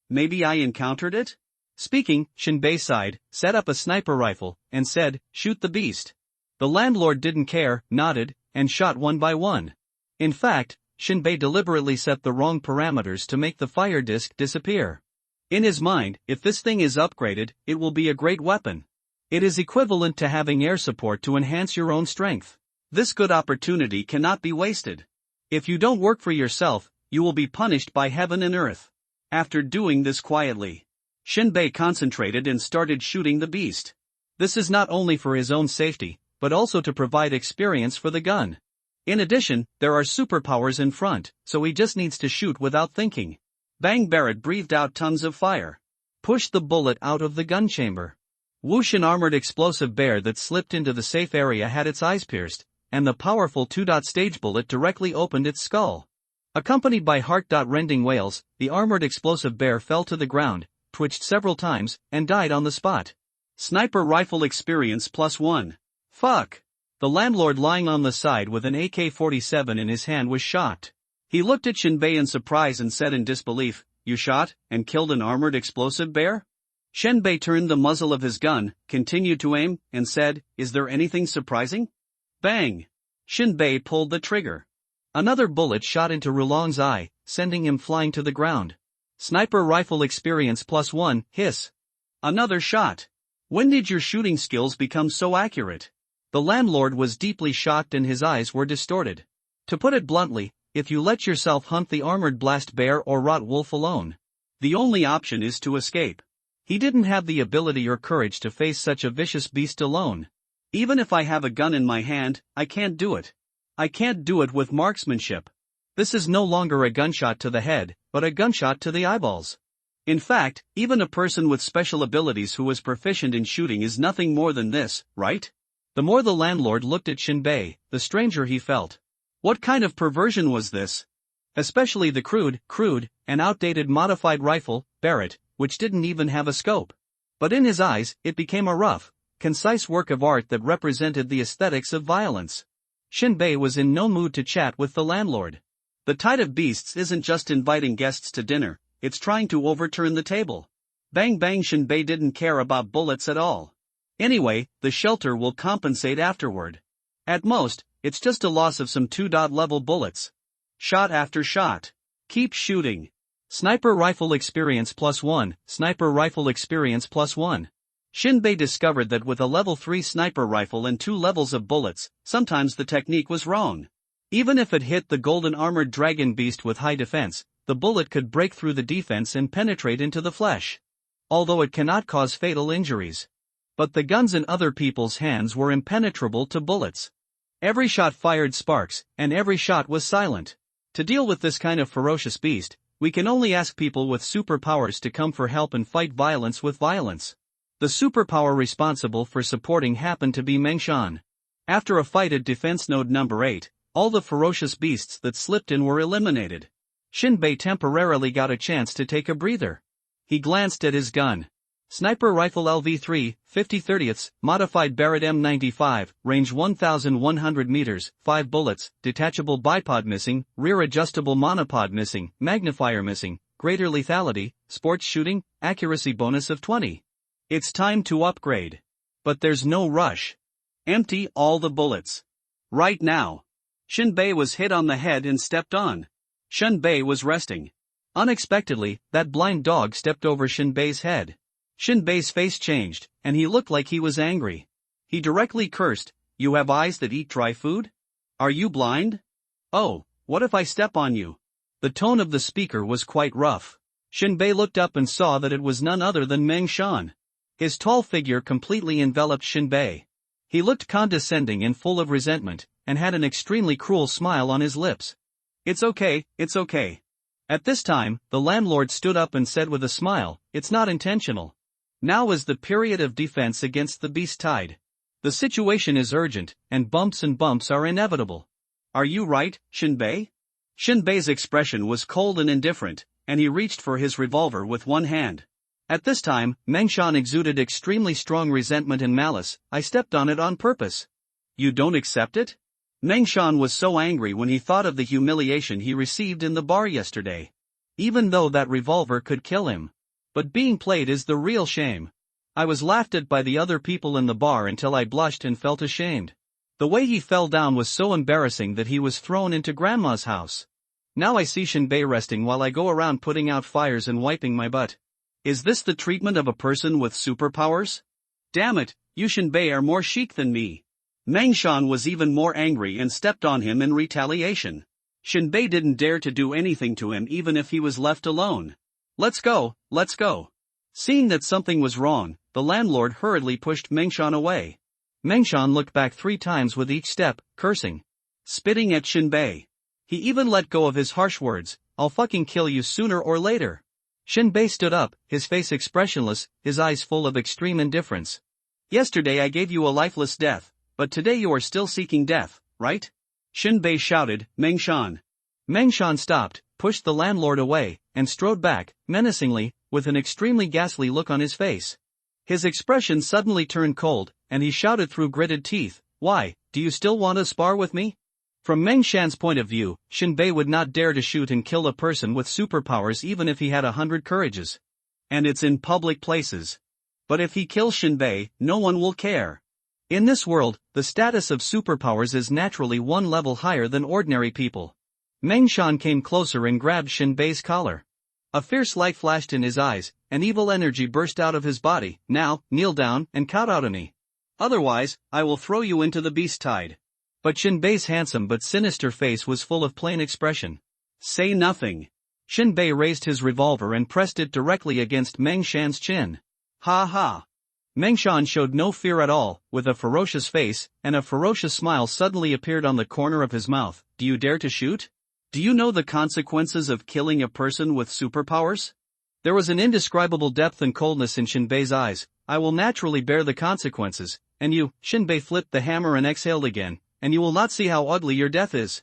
Maybe I encountered it? Speaking, Shinbei sighed, set up a sniper rifle, and said, "Shoot the beast." The landlord didn't care, nodded, and shot one by one. In fact, Shinbei deliberately set the wrong parameters to make the fire disc disappear. In his mind, if this thing is upgraded, it will be a great weapon. It is equivalent to having air support to enhance your own strength. This good opportunity cannot be wasted. If you don't work for yourself, you will be punished by heaven and earth. After doing this quietly, Shinbei concentrated and started shooting the beast. This is not only for his own safety, but also to provide experience for the gun. In addition, there are superpowers in front, so he just needs to shoot without thinking. Bang! Barrett breathed out tons of fire. Pushed the bullet out of the gun chamber. Whoosh! An armored explosive bear that slipped into the safe area had its eyes pierced, and the powerful 2-stage bullet directly opened its skull. Accompanied by heart-rending wails, the armored explosive bear fell to the ground, twitched several times, and died on the spot. Sniper rifle experience +1. Fuck! The landlord lying on the side with an AK-47 in his hand was shocked. He looked at Shinbei in surprise and said in disbelief, "You shot and killed an armored explosive bear?" Shinbei turned the muzzle of his gun, continued to aim, and said, "Is there anything surprising?" Bang! Shinbei pulled the trigger. Another bullet shot into Rulong's eye, sending him flying to the ground. Sniper rifle experience +1, hiss. Another shot. When did your shooting skills become so accurate? The landlord was deeply shocked and his eyes were distorted. To put it bluntly, if you let yourself hunt the armored blast bear or rot wolf alone, the only option is to escape. He didn't have the ability or courage to face such a vicious beast alone. Even if I have a gun in my hand, I can't do it. I can't do it with marksmanship. This is no longer a gunshot to the head, but a gunshot to the eyeballs. In fact, even a person with special abilities who is proficient in shooting is nothing more than this, right? The more the landlord looked at Shinbei, the stranger he felt. What kind of perversion was this? Especially the crude, and outdated modified rifle, Barrett, which didn't even have a scope. But in his eyes, it became a rough, concise work of art that represented the aesthetics of violence. Shinbei was in no mood to chat with the landlord. The tide of beasts isn't just inviting guests to dinner, it's trying to overturn the table. Bang bang! Shinbei didn't care about bullets at all. Anyway, the shelter will compensate afterward. At most, it's just a loss of some 2-level bullets. Shot after shot. Keep shooting. Sniper rifle experience +1, sniper rifle experience +1. Shinbei discovered that with a level 3 sniper rifle and 2 levels of bullets, sometimes the technique was wrong. Even if it hit the golden armored dragon beast with high defense, the bullet could break through the defense and penetrate into the flesh. Although it cannot cause fatal injuries. But the guns in other people's hands were impenetrable to bullets. Every shot fired sparks, and every shot was silent. To deal with this kind of ferocious beast, we can only ask people with superpowers to come for help and fight violence with violence. The superpower responsible for supporting happened to be Mengshan. After a fight at defense node number 8, all the ferocious beasts that slipped in were eliminated. Shinbei temporarily got a chance to take a breather. He glanced at his gun. Sniper rifle LV3, 50/30ths, modified Barrett M95, range 1,100 meters, 5 bullets, detachable bipod missing, rear adjustable monopod missing, magnifier missing, greater lethality, sports shooting, accuracy bonus of 20. It's time to upgrade. But there's no rush. Empty all the bullets. Right now. Shinbei was hit on the head and stepped on. Shinbei was resting. Unexpectedly, that blind dog stepped over Shinbei's head. Shinbei's face changed, and he looked like he was angry. He directly cursed, "You have eyes that eat dry food? Are you blind? Oh, what if I step on you?" The tone of the speaker was quite rough. Shinbei looked up and saw that it was none other than Meng Shan. His tall figure completely enveloped Shinbei. He looked condescending and full of resentment, and had an extremely cruel smile on his lips. It's okay. At this time, the landlord stood up and said with a smile, "It's not intentional. Now is the period of defense against the beast tide. The situation is urgent, and bumps are inevitable. Are you right, Shinbei?" Shinbei's expression was cold and indifferent, and he reached for his revolver with one hand. At this time, Mengshan exuded extremely strong resentment and malice. "I stepped on it on purpose. You don't accept it?" Mengshan was so angry when he thought of the humiliation he received in the bar yesterday. Even though that revolver could kill him, But being played is the real shame. I was laughed at by the other people in the bar until I blushed and felt ashamed. The way he fell down was so embarrassing that he was thrown into grandma's house. Now I see Shinbei resting while I go around putting out fires and wiping my butt. Is this the treatment of a person with superpowers? Damn it, you Shinbei are more chic than me. Mengshan was even more angry and stepped on him in retaliation. Shinbei didn't dare to do anything to him even if he was left alone. Let's go, let's go. Seeing that something was wrong, the landlord hurriedly pushed Mengshan away. Mengshan looked back 3 times with each step, cursing. Spitting at Shinbei. He even let go of his harsh words, I'll fucking kill you sooner or later. Shinbei stood up, his face expressionless, his eyes full of extreme indifference. Yesterday I gave you a lifeless death, but today you are still seeking death, right? Shinbei shouted, Mengshan. Mengshan stopped, pushed the landlord away, and strode back, menacingly, with an extremely ghastly look on his face. His expression suddenly turned cold, and he shouted through gritted teeth, Why, do you still want to spar with me? From Mengshan's point of view, Shinbei would not dare to shoot and kill a person with superpowers even if he had 100 courages. And it's in public places. But if he kills Shinbei, no one will care. In this world, the status of superpowers is naturally one level higher than ordinary people. Mengshan came closer and grabbed Shinbei's collar. A fierce light flashed in his eyes, an evil energy burst out of his body. Now, kneel down and kowtow to me. Otherwise, I will throw you into the beast tide. But Shinbei's handsome but sinister face was full of plain expression. Say nothing. Shinbei raised his revolver and pressed it directly against Mengshan's chin. Ha ha. Mengshan showed no fear at all, with a ferocious face, and a ferocious smile suddenly appeared on the corner of his mouth. Do you dare to shoot? Do you know the consequences of killing a person with superpowers? There was an indescribable depth and coldness in Shinbei's eyes. I will naturally bear the consequences, and you, Shinbei flipped the hammer and exhaled again, and you will not see how ugly your death is.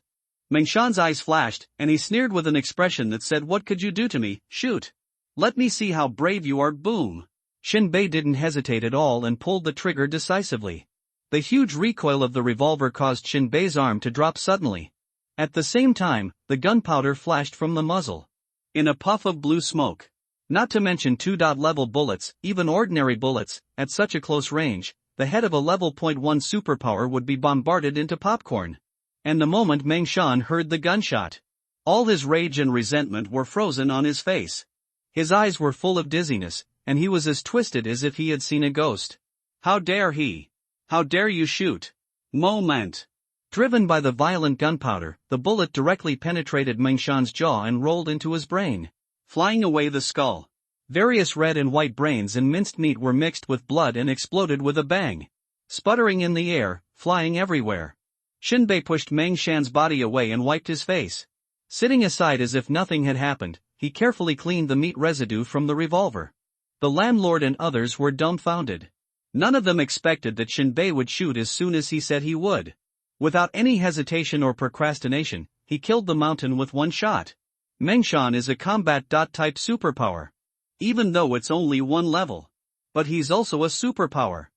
Mengshan's eyes flashed, and he sneered with an expression that said, What could you do to me? Shoot. Let me see how brave you are. Boom. Shinbei didn't hesitate at all and pulled the trigger decisively. The huge recoil of the revolver caused Shinbei's arm to drop suddenly. At the same time, the gunpowder flashed from the muzzle. In a puff of blue smoke. Not to mention 2-level bullets, even ordinary bullets, at such a close range, the head of a level .1 superpower would be bombarded into popcorn. And the moment Mengshan heard the gunshot, all his rage and resentment were frozen on his face. His eyes were full of dizziness, and he was as twisted as if he had seen a ghost. How dare he? How dare you shoot? Moment. Driven by the violent gunpowder, the bullet directly penetrated Mengshan's jaw and rolled into his brain, flying away the skull. Various red and white brains and minced meat were mixed with blood and exploded with a bang, sputtering in the air, flying everywhere. Shinbei pushed Mengshan's body away and wiped his face. Sitting aside as if nothing had happened, he carefully cleaned the meat residue from the revolver. The landlord and others were dumbfounded. None of them expected that Shinbei would shoot as soon as he said he would. Without any hesitation or procrastination, he killed the mountain with one shot. Mengshan is a combat-type superpower. Even though it's only one level. But he's also a superpower.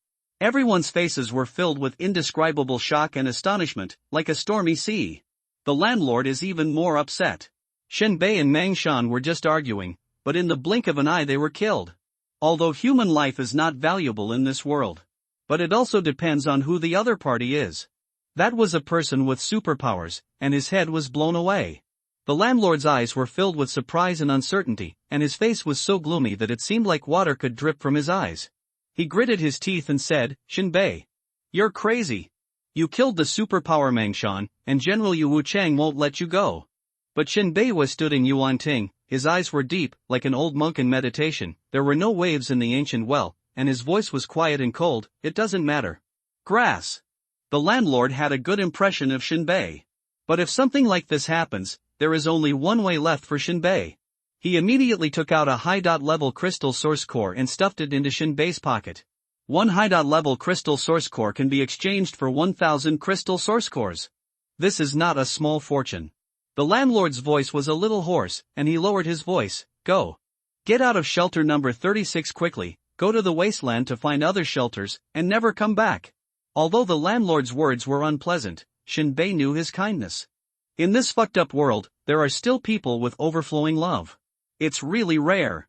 Everyone's faces were filled with indescribable shock and astonishment, like a stormy sea. The landlord is even more upset. Shinbei and Mengshan were just arguing, but in the blink of an eye they were killed. Although human life is not valuable in this world. But it also depends on who the other party is. That was a person with superpowers, and his head was blown away. The landlord's eyes were filled with surprise and uncertainty, and his face was so gloomy that it seemed like water could drip from his eyes. He gritted his teeth and said, Shinbei, you're crazy. You killed the superpower Mengshan, and General Yu Wuchang won't let you go. But Shinbei was stood in Yuanting, his eyes were deep, like an old monk in meditation, there were no waves in the ancient well, and his voice was quiet and cold. It doesn't matter. Grass. The landlord had a good impression of Shinbei. But if something like this happens, there is only one way left for Shinbei. He immediately took out a high-level crystal source core and stuffed it into Shinbei's pocket. One high-level crystal source core can be exchanged for 1,000 crystal source cores. This is not a small fortune. The landlord's voice was a little hoarse, and he lowered his voice. Go. Get out of shelter number 36 quickly, go to the wasteland to find other shelters, and never come back. Although the landlord's words were unpleasant, Shinbei knew his kindness. In this fucked up world, there are still people with overflowing love. It's really rare.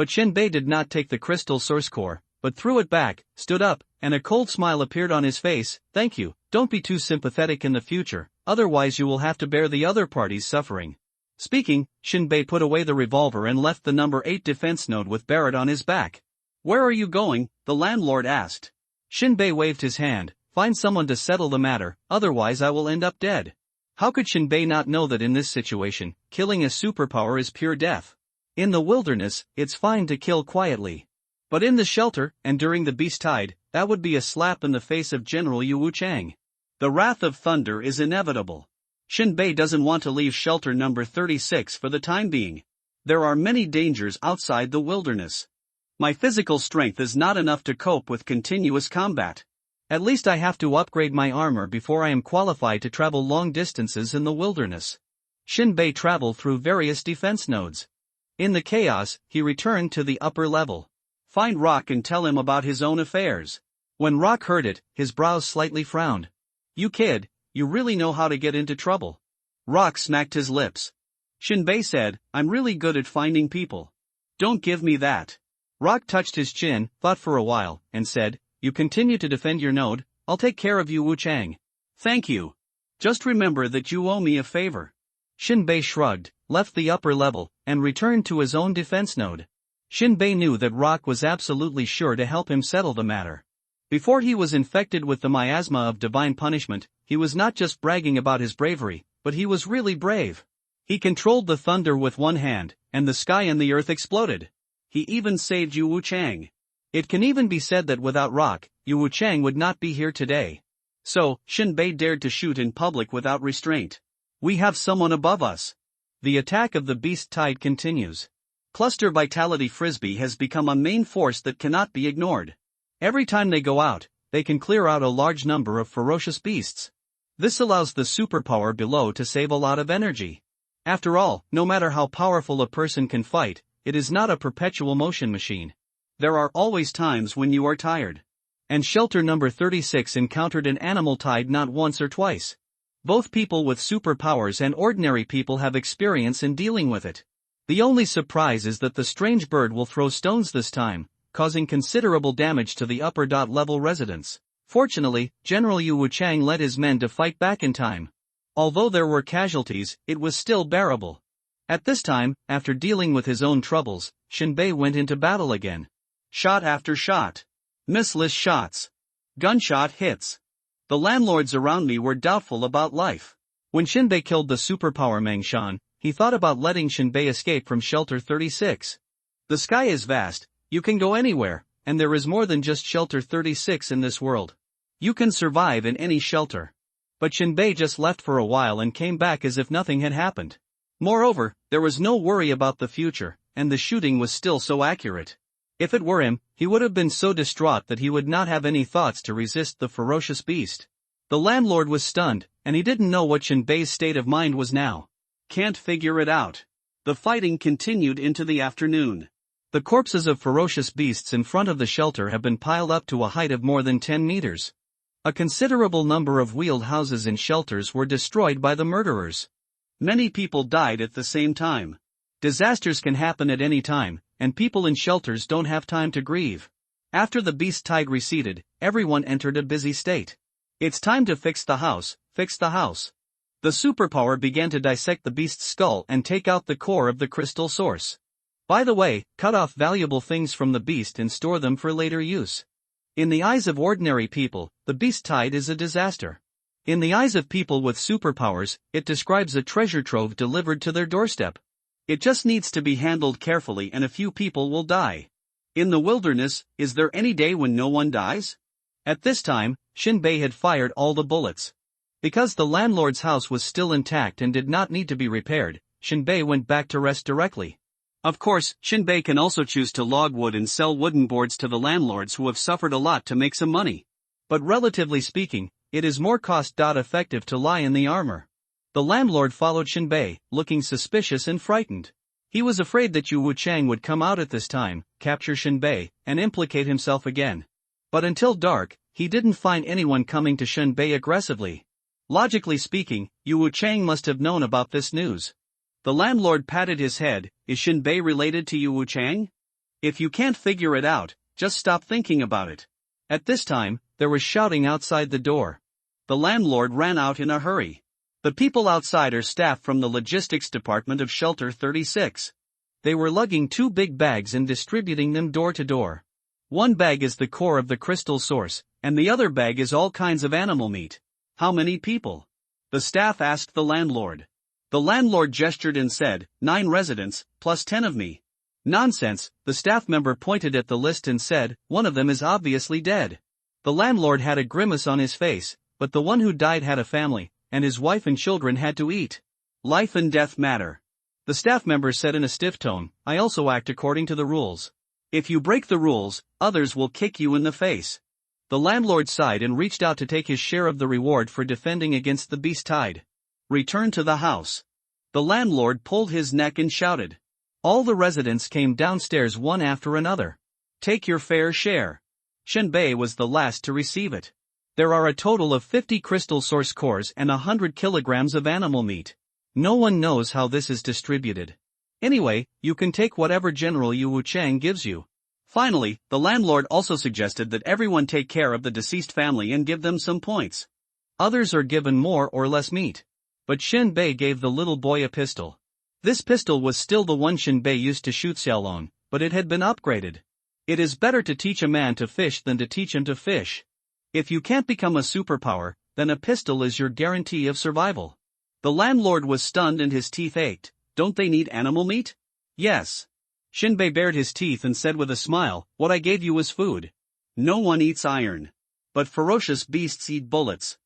But Shinbei did not take the crystal source core, but threw it back, stood up, and a cold smile appeared on his face. "Thank you, don't be too sympathetic in the future, otherwise you will have to bear the other party's suffering." Speaking, Shinbei put away the revolver and left the number 8 defense node with Barrett on his back. "Where are you going?" the landlord asked. Shinbei waved his hand. "Find someone to settle the matter, otherwise I will end up dead." How could Shinbei not know that in this situation, killing a superpower is pure death? In the wilderness, it's fine to kill quietly. But in the shelter, and during the beast tide, that would be a slap in the face of General Yu Wuchang. The wrath of thunder is inevitable. Shinbei doesn't want to leave shelter number 36 for the time being. There are many dangers outside the wilderness. My physical strength is not enough to cope with continuous combat. At least I have to upgrade my armor before I am qualified to travel long distances in the wilderness. Shinbei traveled through various defense nodes. In the chaos, he returned to the upper level. Find Rock and tell him about his own affairs. When Rock heard it, his brows slightly frowned. "You kid, you really know how to get into trouble." Rock smacked his lips. Shinbei said, "I'm really good at finding people." "Don't give me that." Rock touched his chin, thought for a while, and said, "You continue to defend your node, I'll take care of you Wuchang." "Thank you. Just remember that you owe me a favor." Shinbei shrugged, left the upper level, and returned to his own defense node. Shinbei knew that Rock was absolutely sure to help him settle the matter. Before he was infected with the miasma of divine punishment, he was not just bragging about his bravery, but he was really brave. He controlled the thunder with one hand, and the sky and the earth exploded. He even saved Yu Wuchang. It can even be said that without Rock, Yu Wuchang would not be here today. So, Shinbei dared to shoot in public without restraint. "We have someone above us." The attack of the beast tide continues. Cluster Vitality Frisbee has become a main force that cannot be ignored. Every time they go out, they can clear out a large number of ferocious beasts. This allows the superpower below to save a lot of energy. After all, no matter how powerful a person can fight, it is not a perpetual motion machine. There are always times when you are tired. And shelter number 36 encountered an animal tide not once or twice. Both people with superpowers and ordinary people have experience in dealing with it. The only surprise is that the strange bird will throw stones this time, causing considerable damage to the upper level residents. Fortunately, General Yu Wuchang led his men to fight back in time. Although there were casualties, it was still bearable. At this time, after dealing with his own troubles, Shinbei went into battle again. Shot after shot. Missless shots. Gunshot hits. The landlords around me were doubtful about life. When Shinbei killed the superpower Mangshan, he thought about letting Shinbei escape from shelter 36. The sky is vast, you can go anywhere, and there is more than just shelter 36 in this world. You can survive in any shelter. But Shinbei just left for a while and came back as if nothing had happened. Moreover, there was no worry about the future, and the shooting was still so accurate. If it were him, he would have been so distraught that he would not have any thoughts to resist the ferocious beast. The landlord was stunned, and he didn't know what Shinbei's state of mind was now. Can't figure it out. The fighting continued into the afternoon. The corpses of ferocious beasts in front of the shelter have been piled up to a height of more than 10 meters. A considerable number of wheeled houses in shelters were destroyed by the murderers. Many people died at the same time. Disasters can happen at any time, and people in shelters don't have time to grieve. After the beast tide receded, everyone entered a busy state. It's time to fix the house, fix the house. The superpower began to dissect the beast's skull and take out the core of the crystal source. By the way, cut off valuable things from the beast and store them for later use. In the eyes of ordinary people, the beast tide is a disaster. In the eyes of people with superpowers, it describes a treasure trove delivered to their doorstep. It just needs to be handled carefully and a few people will die. In the wilderness, is there any day when no one dies? At this time, Shinbei had fired all the bullets. Because the landlord's house was still intact and did not need to be repaired, Shinbei went back to rest directly. Of course, Shinbei can also choose to log wood and sell wooden boards to the landlords who have suffered a lot to make some money. But relatively speaking, it is more cost-effective to lie in the armor. The landlord followed Shinbei, looking suspicious and frightened. He was afraid that Yu Wuchang would come out at this time, capture Shinbei, and implicate himself again. But until dark, he didn't find anyone coming to Shinbei aggressively. Logically speaking, Yu Wuchang must have known about this news. The landlord patted his head. Is Shinbei related to Yu Wuchang? If you can't figure it out, just stop thinking about it. At this time, there was shouting outside the door. The landlord ran out in a hurry. The people outside are staff from the logistics department of Shelter 36. They were lugging 2 big bags and distributing them door to door. One bag is the core of the crystal source, and the other bag is all kinds of animal meat. How many people? The staff asked the landlord. The landlord gestured and said, 9 residents, plus 10 of me. Nonsense, the staff member pointed at the list and said, one of them is obviously dead. The landlord had a grimace on his face, but the one who died had a family, and his wife and children had to eat. Life and death matter. The staff member said in a stiff tone, I also act according to the rules. If you break the rules, others will kick you in the face. The landlord sighed and reached out to take his share of the reward for defending against the beast tide. Return to the house. The landlord pulled his neck and shouted. All the residents came downstairs one after another. Take your fair share. Shinbei was the last to receive it. There are a total of 50 crystal source cores and 100 kilograms of animal meat. No one knows how this is distributed. Anyway, you can take whatever General Yu Wuchang gives you. Finally, the landlord also suggested that everyone take care of the deceased family and give them some points. Others are given more or less meat. But Shinbei gave the little boy a pistol. This pistol was still the one Shinbei used to shoot Xiaolong, but it had been upgraded. It is better to teach a man to fish than to teach him to fish. If you can't become a superpower, then a pistol is your guarantee of survival. The landlord was stunned and his teeth ached. Don't they need animal meat? Yes. Shinbei bared his teeth and said with a smile, what I gave you was food. No one eats iron. But ferocious beasts eat bullets.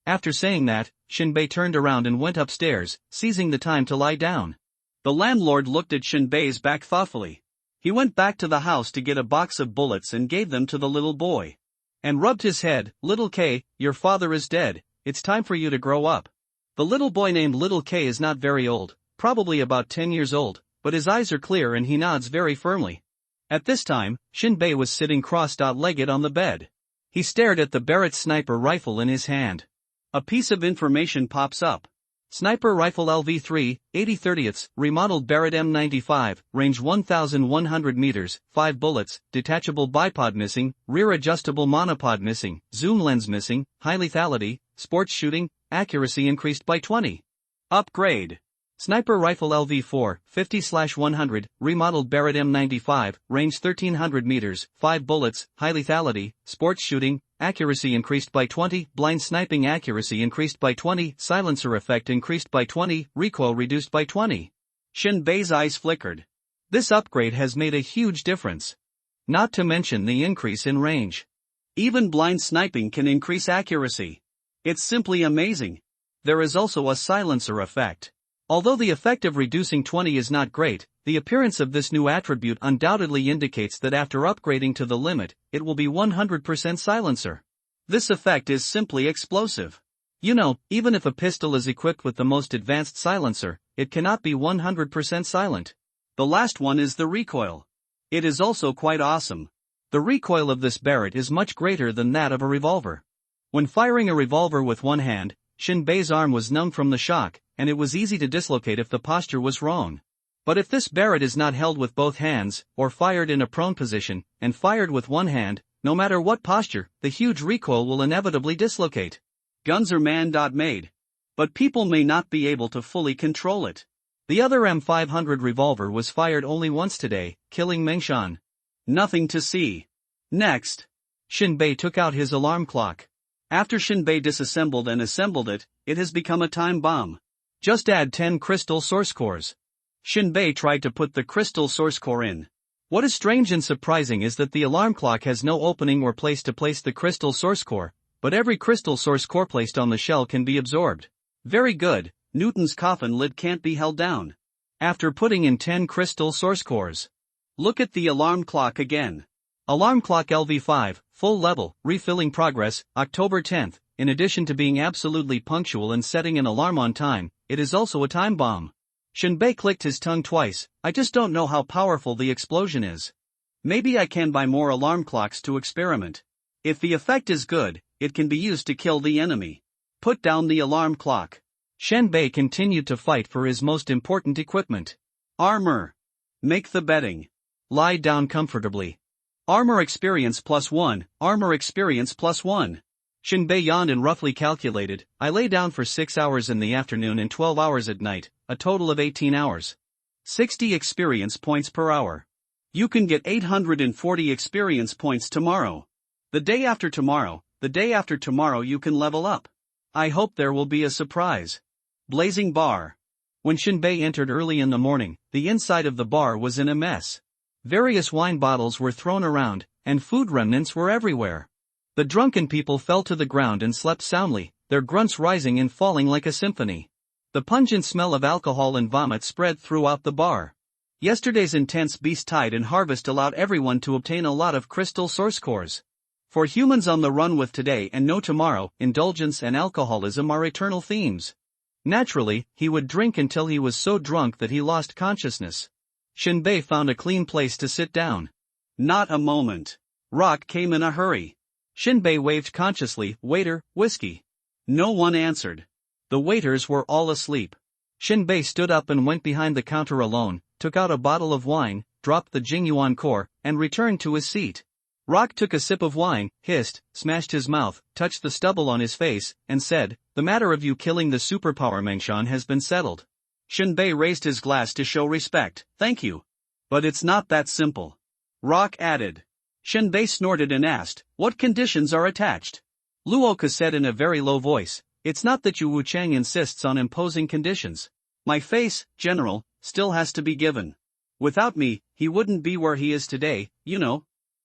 After saying that, Shinbei turned around and went upstairs, seizing the time to lie down. The landlord looked at Shinbei's back thoughtfully. He went back to the house to get a box of bullets and gave them to the little boy. And rubbed his head, Little K, your father is dead, it's time for you to grow up. The little boy named Little K is not very old, probably about 10 years old, but his eyes are clear and he nods very firmly. At this time, Shinbei was sitting cross-legged on the bed. He stared at the Barrett sniper rifle in his hand. A piece of information pops up. Sniper rifle LV3, 80/30ths, remodeled Barrett M95, range 1,100 meters, 5 bullets, detachable bipod missing, rear adjustable monopod missing, zoom lens missing, high lethality, sports shooting, accuracy increased by 20. Upgrade. Sniper rifle LV4, 50/100, remodeled Barrett M95, range 1,300 meters, 5 bullets, high lethality, sports shooting, accuracy increased by 20, blind sniping accuracy increased by 20, silencer effect increased by 20, recoil reduced by 20. Shinbei's eyes flickered. This upgrade has made a huge difference. Not to mention the increase in range. Even blind sniping can increase accuracy. It's simply amazing. There is also a silencer effect. Although the effect of reducing 20 is not great, the appearance of this new attribute undoubtedly indicates that after upgrading to the limit, it will be 100% silencer. This effect is simply explosive. You know, even if a pistol is equipped with the most advanced silencer, it cannot be 100% silent. The last one is the recoil. It is also quite awesome. The recoil of this Barrett is much greater than that of a revolver. When firing a revolver with one hand, Shinbei's arm was numb from the shock, and it was easy to dislocate if the posture was wrong. But if this Barrett is not held with both hands, or fired in a prone position, and fired with one hand, no matter what posture, the huge recoil will inevitably dislocate. Guns are man-made. But people may not be able to fully control it. The other M500 revolver was fired only once today, killing Mengshan. Nothing to see. Next. Shinbei took out his alarm clock. After Shinbei disassembled and assembled it, it has become a time bomb. Just add 10 crystal source cores. Shinbei tried to put the crystal source core in. What is strange and surprising is that the alarm clock has no opening or place to place the crystal source core, but every crystal source core placed on the shell can be absorbed. Very good, Newton's coffin lid can't be held down. After putting in 10 crystal source cores. Look at the alarm clock again. Alarm clock LV5, full level, refilling progress, October 10th. In addition to being absolutely punctual and setting an alarm on time, it is also a time bomb. Shinbei clicked his tongue twice. I just don't know how powerful the explosion is. Maybe I can buy more alarm clocks to experiment. If the effect is good, it can be used to kill the enemy. Put down the alarm clock. Shinbei continued to fight for his most important equipment. Armor. Make the bedding. Lie down comfortably. Armor experience +1, armor experience +1. Shinbei yawned and roughly calculated, I lay down for 6 hours in the afternoon and 12 hours at night, a total of 18 hours. 60 experience points per hour. You can get 840 experience points tomorrow. The day after tomorrow you can level up. I hope there will be a surprise. Blazing bar. When Shinbei entered early in the morning, the inside of the bar was in a mess. Various wine bottles were thrown around, and food remnants were everywhere. The drunken people fell to the ground and slept soundly, their grunts rising and falling like a symphony. The pungent smell of alcohol and vomit spread throughout the bar. Yesterday's intense beast tide and harvest allowed everyone to obtain a lot of crystal source cores. For humans on the run with today and no tomorrow, indulgence and alcoholism are eternal themes. Naturally, he would drink until he was so drunk that he lost consciousness. Shinbei found a clean place to sit down. Not a moment. Rock came in a hurry. Shinbei waved consciously, waiter, whiskey. No one answered. The waiters were all asleep. Shinbei stood up and went behind the counter alone, took out a bottle of wine, dropped the Jingyuan core, and returned to his seat. Rock took a sip of wine, hissed, smashed his mouth, touched the stubble on his face, and said, the matter of you killing the superpower Mengshan has been settled. Shinbei raised his glass to show respect, thank you. But it's not that simple. Rock added. Shinbei snorted and asked, what conditions are attached? Luoka said in a very low voice, it's not that Yu Wuchang insists on imposing conditions. My face, General, still has to be given. Without me, he wouldn't be where he is today, you know.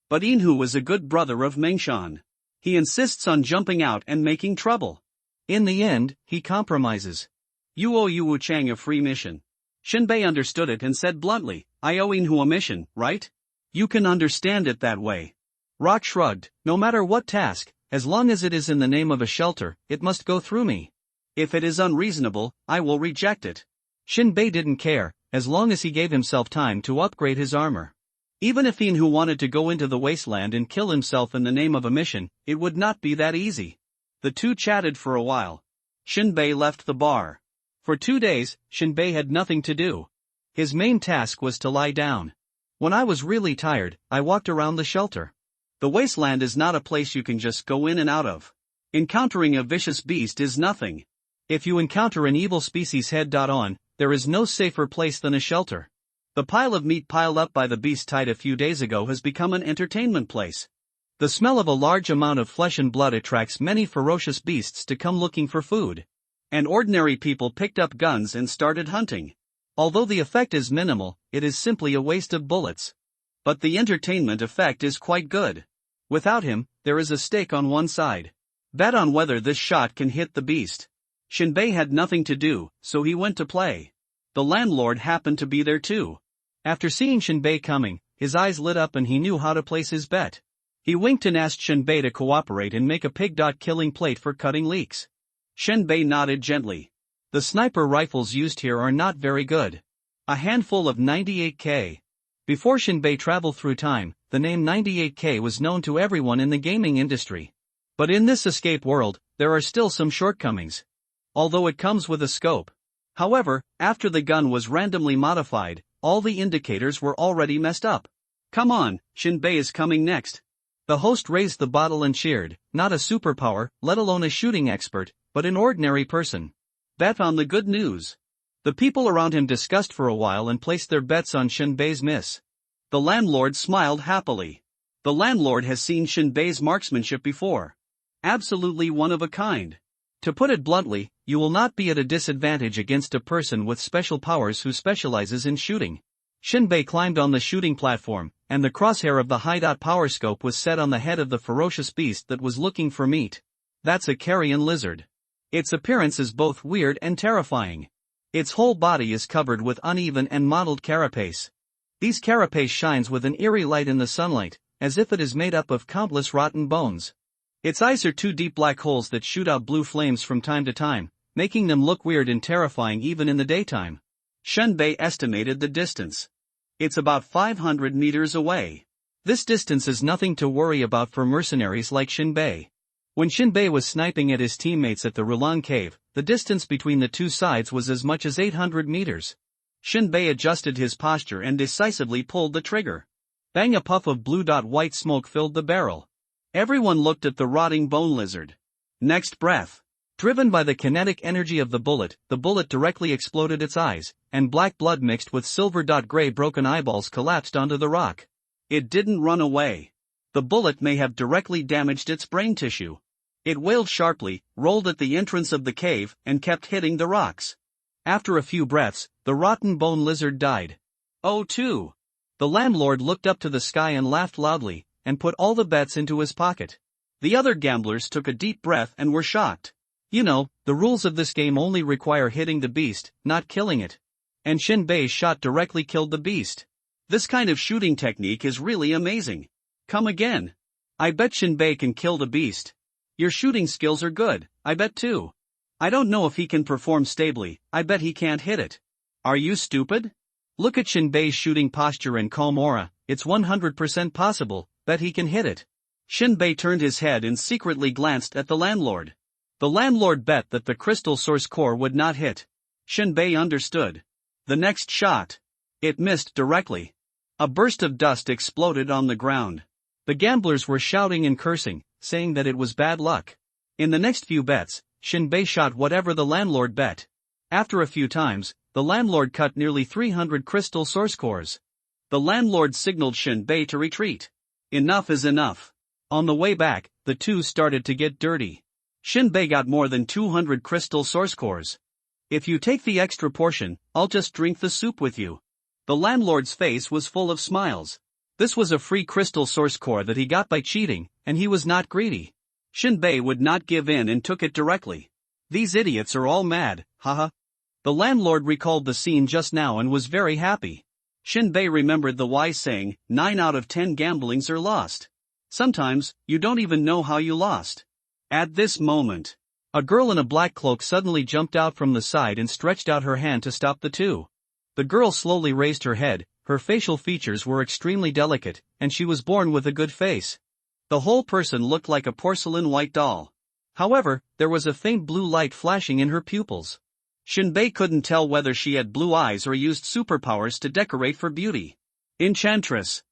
But Inhu was a good brother of Mengshan. He insists on jumping out and making trouble. In the end, he compromises. You owe Yu Wuchang a free mission. Shinbei understood it and said bluntly, I owe Inhu a mission, right? You can understand it that way. Rock shrugged, no matter what task, as long as it is in the name of a shelter, it must go through me. If it is unreasonable, I will reject it. Shinbei didn't care, as long as he gave himself time to upgrade his armor. Even if Inhu wanted to go into the wasteland and kill himself in the name of a mission, it would not be that easy. The two chatted for a while. Shinbei left the bar. For 2 days, Shinbei had nothing to do. His main task was to lie down. When I was really tired, I walked around the shelter. The wasteland is not a place you can just go in and out of. Encountering a vicious beast is nothing. If you encounter an evil species head-on, there is no safer place than a shelter. The pile of meat piled up by the beast tide a few days ago has become an entertainment place. The smell of a large amount of flesh and blood attracts many ferocious beasts to come looking for food. And ordinary people picked up guns and started hunting. Although the effect is minimal, it is simply a waste of bullets. But the entertainment effect is quite good. Without him, there is a stake on one side. Bet on whether this shot can hit the beast. Shinbei had nothing to do, so he went to play. The landlord happened to be there too. After seeing Shinbei coming, his eyes lit up and he knew how to place his bet. He winked and asked Shinbei to cooperate and make a pig-killing plate for cutting leeks. Shinbei nodded gently. The sniper rifles used here are not very good. A handful of 98K. Before Shinbei traveled through time, the name 98K was known to everyone in the gaming industry. But in this escape world, there are still some shortcomings. Although it comes with a scope. However, after the gun was randomly modified, all the indicators were already messed up. Come on, Shinbei is coming next. The host raised the bottle and cheered, not a superpower, let alone a shooting expert, but an ordinary person. Bet on the good news. The people around him discussed for a while and placed their bets on Shinbei's miss. The landlord smiled happily. The landlord has seen Shinbei's marksmanship before. Absolutely one of a kind. To put it bluntly, you will not be at a disadvantage against a person with special powers who specializes in shooting. Shinbei climbed on the shooting platform, and the crosshair of the high-dot power scope was set on the head of the ferocious beast that was looking for meat. That's a carrion lizard. Its appearance is both weird and terrifying. Its whole body is covered with uneven and mottled carapace. These carapace shines with an eerie light in the sunlight, as if it is made up of countless rotten bones. Its eyes are two deep black holes that shoot out blue flames from time to time, making them look weird and terrifying even in the daytime. Shinbei estimated the distance. It's about 500 meters away. This distance is nothing to worry about for mercenaries like Shinbei. When Shinbei was sniping at his teammates at the Rulang cave, the distance between the two sides was as much as 800 meters. Shinbei adjusted his posture and decisively pulled the trigger. Bang, a puff of blue-white smoke filled the barrel. Everyone looked at the rotting bone lizard. Next breath. Driven by the kinetic energy of the bullet directly exploded its eyes, and black blood mixed with silver-gray broken eyeballs collapsed onto the rock. It didn't run away. The bullet may have directly damaged its brain tissue. It wailed sharply, rolled at the entrance of the cave, and kept hitting the rocks. After a few breaths, the rotten bone lizard died. Oh, too. The landlord looked up to the sky and laughed loudly, and put all the bets into his pocket. The other gamblers took a deep breath and were shocked. You know, the rules of this game only require hitting the beast, not killing it. And Shinbei's shot directly killed the beast. This kind of shooting technique is really amazing. Come again. I bet Shinbei can kill the beast. Your shooting skills are good, I bet too. I don't know if he can perform stably, I bet he can't hit it. Are you stupid? Look at Shinbei's shooting posture and calm aura, it's 100% possible, bet he can hit it. Shinbei turned his head and secretly glanced at the landlord. The landlord bet that the crystal source core would not hit. Shinbei understood. The next shot. It missed directly. A burst of dust exploded on the ground. The gamblers were shouting and cursing, saying that it was bad luck. In the next few bets, Shinbei shot whatever the landlord bet. After a few times, the landlord cut nearly 300 crystal source cores. The landlord signaled Shinbei to retreat. Enough is enough. On the way back, the two started to get dirty. Shinbei got more than 200 crystal source cores. If you take the extra portion, I'll just drink the soup with you. The landlord's face was full of smiles. This was a free crystal source core that he got by cheating, and he was not greedy. Shinbei would not give in and took it directly. These idiots are all mad, haha. The landlord recalled the scene just now and was very happy. Shinbei remembered the wise saying, 9 out of 10 gamblings are lost. Sometimes, you don't even know how you lost. At this moment, a girl in a black cloak suddenly jumped out from the side and stretched out her hand to stop the two. The girl slowly raised her head, her facial features were extremely delicate, and she was born with a good face. The whole person looked like a porcelain white doll. However, there was a faint blue light flashing in her pupils. Shinbei couldn't tell whether she had blue eyes or used superpowers to decorate for beauty. Enchantress.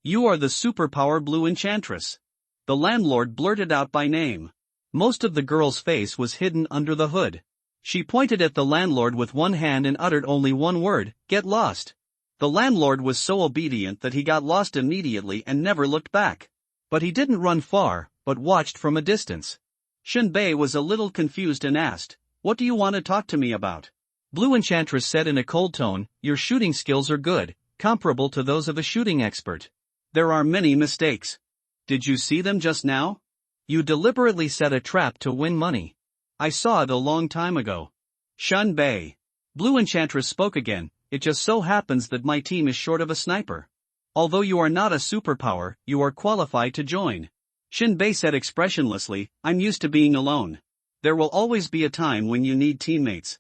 You are the superpower blue enchantress. The landlord blurted out by name. Most of the girl's face was hidden under the hood. She pointed at the landlord with one hand and uttered only one word, get lost. The landlord was so obedient that he got lost immediately and never looked back. But he didn't run far, but watched from a distance. Shinbei was a little confused and asked, what do you want to talk to me about? Blue Enchantress said in a cold tone, your shooting skills are good, comparable to those of a shooting expert. There are many mistakes. Did you see them just now? You deliberately set a trap to win money. I saw it a long time ago. Shinbei. Blue Enchantress spoke again, it just so happens that my team is short of a sniper. Although you are not a superpower, you are qualified to join. Shinbei said expressionlessly, I'm used to being alone. There will always be a time when you need teammates.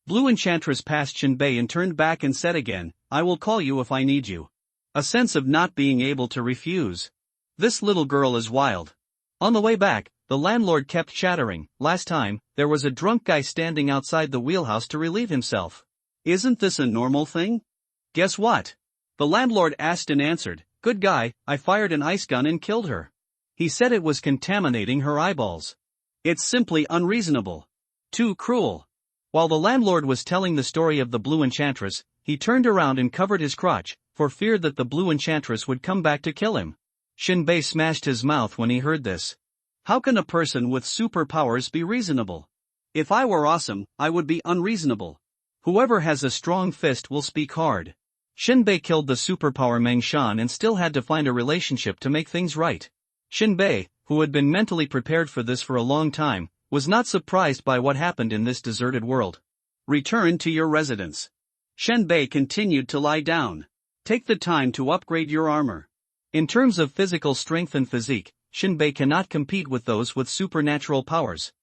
Blue Enchantress passed Shinbei and turned back and said again, I will call you if I need you. A sense of not being able to refuse. This little girl is wild. On the way back, the landlord kept chattering, last time, there was a drunk guy standing outside the wheelhouse to relieve himself. Isn't this a normal thing? Guess what? The landlord asked and answered, good guy, I fired an ice gun and killed her. He said it was contaminating her eyeballs. It's simply unreasonable. Too cruel. While the landlord was telling the story of the Blue Enchantress, he turned around and covered his crotch, for fear that the Blue Enchantress would come back to kill him. Shinbei smashed his mouth when he heard this. How can a person with superpowers be reasonable? If I were awesome, I would be unreasonable. Whoever has a strong fist will speak hard. Shinbei killed the superpower Meng Shan and still had to find a relationship to make things right. Shinbei, who had been mentally prepared for this for a long time, was not surprised by what happened in this deserted world. Return to your residence. Shinbei continued to lie down. Take the time to upgrade your armor. In terms of physical strength and physique, Shinbei cannot compete with those with supernatural powers.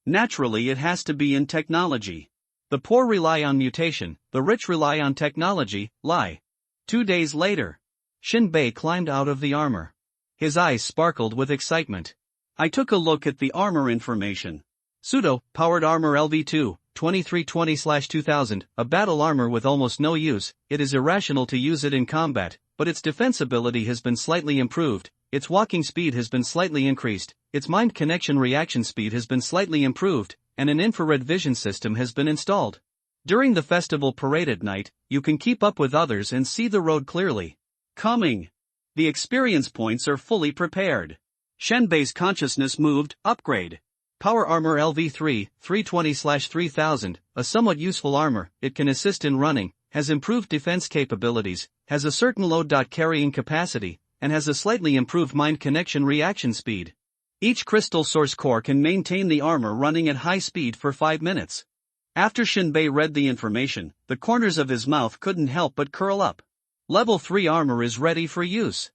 Naturally, it has to be in technology. The poor rely on mutation, the rich rely on technology, lie. 2 days later, Shinbei climbed out of the armor. His eyes sparkled with excitement. I took a look at the armor information. Pseudo-powered armor LV2, 2320/2000, a battle armor with almost no use, it is irrational to use it in combat, but its defensibility has been slightly improved, its walking speed has been slightly increased, its mind connection reaction speed has been slightly improved, and an infrared vision system has been installed. During the festival parade at night, you can keep up with others and see the road clearly. Coming. The experience points are fully prepared. Shenbei's consciousness moved, upgrade. Power Armor LV3, 320/3000, a somewhat useful armor, it can assist in running, has improved defense capabilities, has a certain load carrying capacity, and has a slightly improved mind connection reaction speed. Each crystal source core can maintain the armor running at high speed for 5 minutes. After Shenbei read the information, the corners of his mouth couldn't help but curl up. Level 3 armor is ready for use.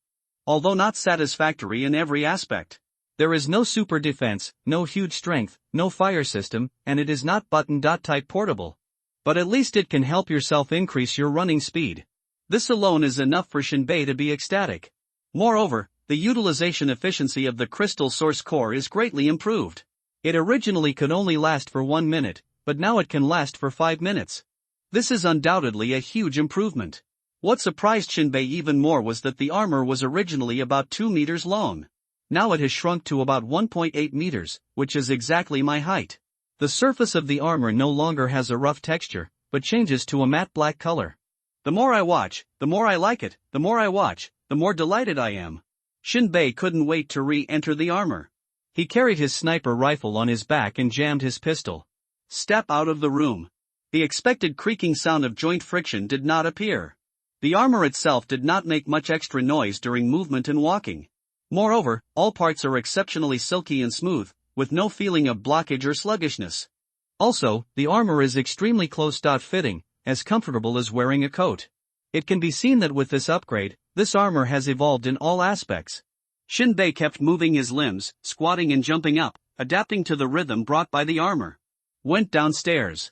Although not satisfactory in every aspect. There is no super defense, no huge strength, no fire system, and it is not button-type portable. But at least it can help yourself increase your running speed. This alone is enough for Shenbei to be ecstatic. Moreover, the utilization efficiency of the crystal source core is greatly improved. It originally could only last for 1 minute, but now it can last for 5 minutes. This is undoubtedly a huge improvement. What surprised Shenbei even more was that the armor was originally about 2 meters long. Now it has shrunk to about 1.8 meters, which is exactly my height. The surface of the armor no longer has a rough texture, but changes to a matte black color. The more I watch, the more I like it, the more I watch, the more delighted I am. Shenbei couldn't wait to re-enter the armor. He carried his sniper rifle on his back and jammed his pistol. Step out of the room. The expected creaking sound of joint friction did not appear. The armor itself did not make much extra noise during movement and walking. Moreover, all parts are exceptionally silky and smooth, with no feeling of blockage or sluggishness. Also, the armor is extremely close-fitting, as comfortable as wearing a coat. It can be seen that with this upgrade, this armor has evolved in all aspects. Shenbei kept moving his limbs, squatting and jumping up, adapting to the rhythm brought by the armor. Went downstairs.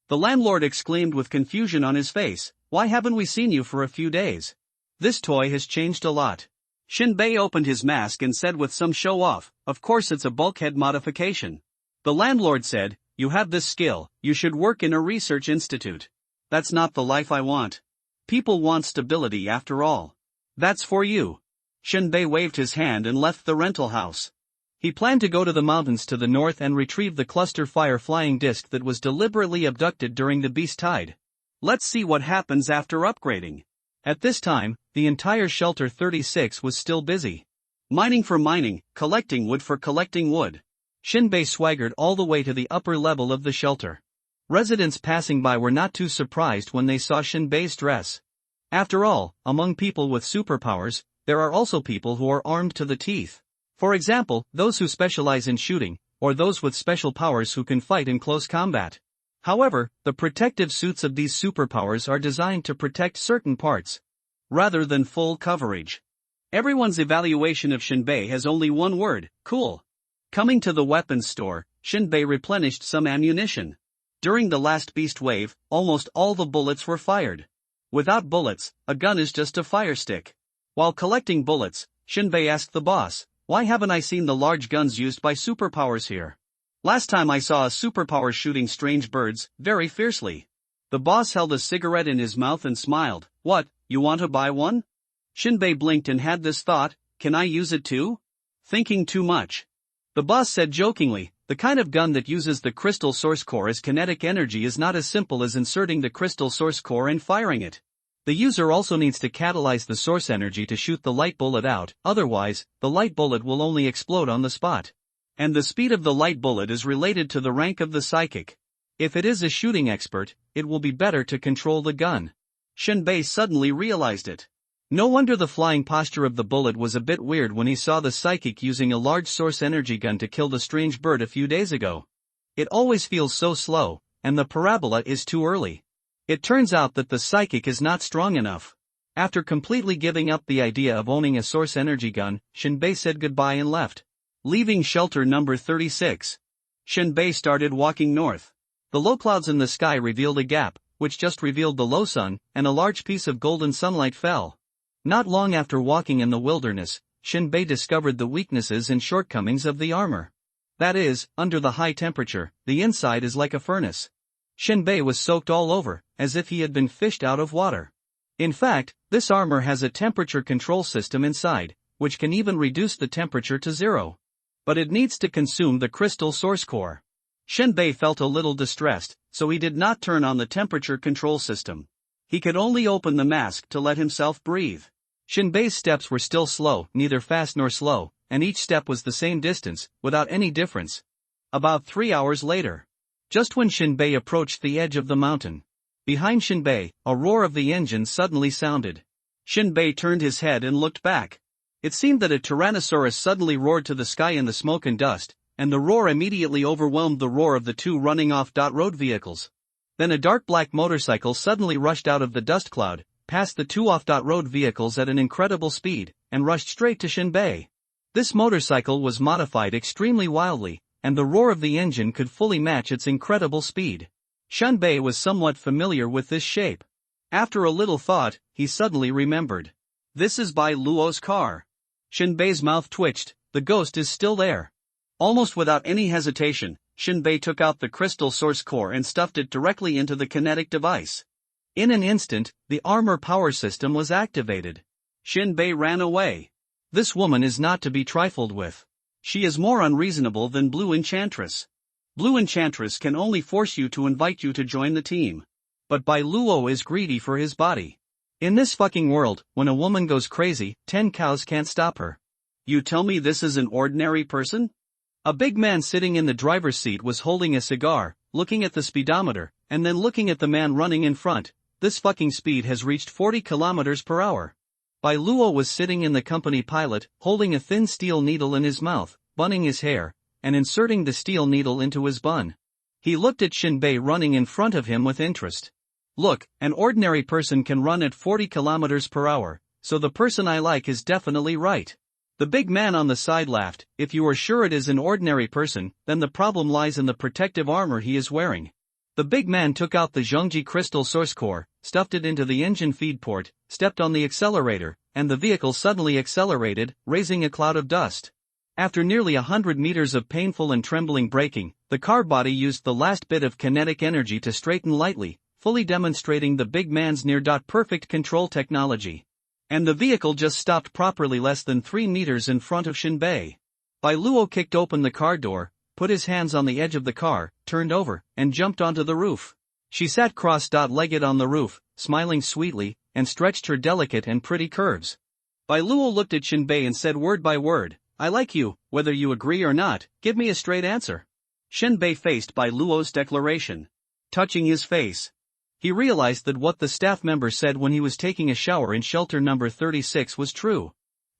The landlord exclaimed with confusion on his face, "Why haven't we seen you for a few days? This toy has changed a lot." Shenbei opened his mask and said with some show-off, "Of course it's a bulkhead modification." The landlord said, "You have this skill, you should work in a research institute." "That's not the life I want. People want stability after all." "That's for you." Shenbei waved his hand and left the rental house. He planned to go to the mountains to the north and retrieve the cluster fire flying disc that was deliberately abducted during the beast tide. Let's see what happens after upgrading. At this time, the entire Shelter 36 was still busy. Mining for mining, collecting wood for collecting wood. Shenbei swaggered all the way to the upper level of the shelter. Residents passing by were not too surprised when they saw Shenbei's dress. After all, among people with superpowers, there are also people who are armed to the teeth. For example, those who specialize in shooting, or those with special powers who can fight in close combat. However, the protective suits of these superpowers are designed to protect certain parts, rather than full coverage. Everyone's evaluation of Shenbei has only one word: cool. Coming to the weapons store, Shenbei replenished some ammunition. During the last beast wave, almost all the bullets were fired. Without bullets, a gun is just a fire stick. While collecting bullets, Shenbei asked the boss, "Why haven't I seen the large guns used by superpowers here? Last time I saw a superpower shooting strange birds, very fiercely." The boss held a cigarette in his mouth and smiled. "What, you want to buy one?" Shenbei blinked and had this thought, "Can I use it too?" Thinking too much. The boss said jokingly, "The kind of gun that uses the crystal source core as kinetic energy is not as simple as inserting the crystal source core and firing it. The user also needs to catalyze the source energy to shoot the light bullet out, otherwise, the light bullet will only explode on the spot. And the speed of the light bullet is related to the rank of the psychic. If it is a shooting expert, it will be better to control the gun." Shenbei suddenly realized it. No wonder the flying posture of the bullet was a bit weird when he saw the psychic using a large source energy gun to kill the strange bird a few days ago. It always feels so slow, and the parabola is too early. It turns out that the psychic is not strong enough. After completely giving up the idea of owning a source energy gun, Shenbei said goodbye and left. Leaving shelter number 36. Shenbei started walking north. The low clouds in the sky revealed a gap, which just revealed the low sun, and a large piece of golden sunlight fell. Not long after walking in the wilderness, Shenbei discovered the weaknesses and shortcomings of the armor. That is, under the high temperature, the inside is like a furnace. Shenbei was soaked all over, as if he had been fished out of water. In fact, this armor has a temperature control system inside, which can even reduce the temperature to 0. But it needs to consume the crystal source core. Shinbei felt a little distressed, so he did not turn on the temperature control system. He could only open the mask to let himself breathe. Shinbei's steps were still slow, neither fast nor slow, and each step was the same distance, without any difference. About 3 hours later, just when Shinbei approached the edge of the mountain, behind Shinbei, a roar of the engine suddenly sounded. Shinbei turned his head and looked back. It seemed that a Tyrannosaurus suddenly roared to the sky in the smoke and dust, and the roar immediately overwhelmed the roar of the two running off-road vehicles. Then a dark black motorcycle suddenly rushed out of the dust cloud, passed the two off-road vehicles at an incredible speed, and rushed straight to Shinbei. This motorcycle was modified extremely wildly, and the roar of the engine could fully match its incredible speed. Shinbei was somewhat familiar with this shape. After a little thought, he suddenly remembered. This is Bai Luo's car. Shinbei's mouth twitched, the ghost is still there. Almost without any hesitation, Shinbei took out the crystal source core and stuffed it directly into the kinetic device. In an instant, the armor power system was activated. Shinbei ran away. This woman is not to be trifled with. She is more unreasonable than Blue Enchantress. Blue Enchantress can only force you to invite you to join the team. But Bai Luo is greedy for his body. In this fucking world, when a woman goes crazy, 10 cows can't stop her. You tell me this is an ordinary person? A big man sitting in the driver's seat was holding a cigar, looking at the speedometer, and then looking at the man running in front. This fucking speed has reached 40 kilometers per hour. Bai Luo was sitting in the company pilot, holding a thin steel needle in his mouth, bunning his hair, and inserting the steel needle into his bun. He looked at Shinbei running in front of him with interest. Look, an ordinary person can run at 40 kilometers per hour, so the person I like is definitely right. The big man on the side laughed. If you are sure it is an ordinary person, then the problem lies in the protective armor he is wearing. The big man took out the Zhongji crystal source core, stuffed it into the engine feed port, stepped on the accelerator, and the vehicle suddenly accelerated, raising a cloud of dust. After nearly 100 meters of painful and trembling braking, the car body used the last bit of kinetic energy to straighten lightly, fully demonstrating the big man's near-perfect control technology. And the vehicle just stopped properly less than 3 meters in front of Shinbei. Bai Luo kicked open the car door, put his hands on the edge of the car, turned over, and jumped onto the roof. She sat cross-legged on the roof, smiling sweetly, and stretched her delicate and pretty curves. Bai Luo looked at Shinbei and said word by word, I like you, whether you agree or not, give me a straight answer. Shinbei faced Bai Luo's declaration. Touching his face, he realized that what the staff member said when he was taking a shower in shelter number 36 was true.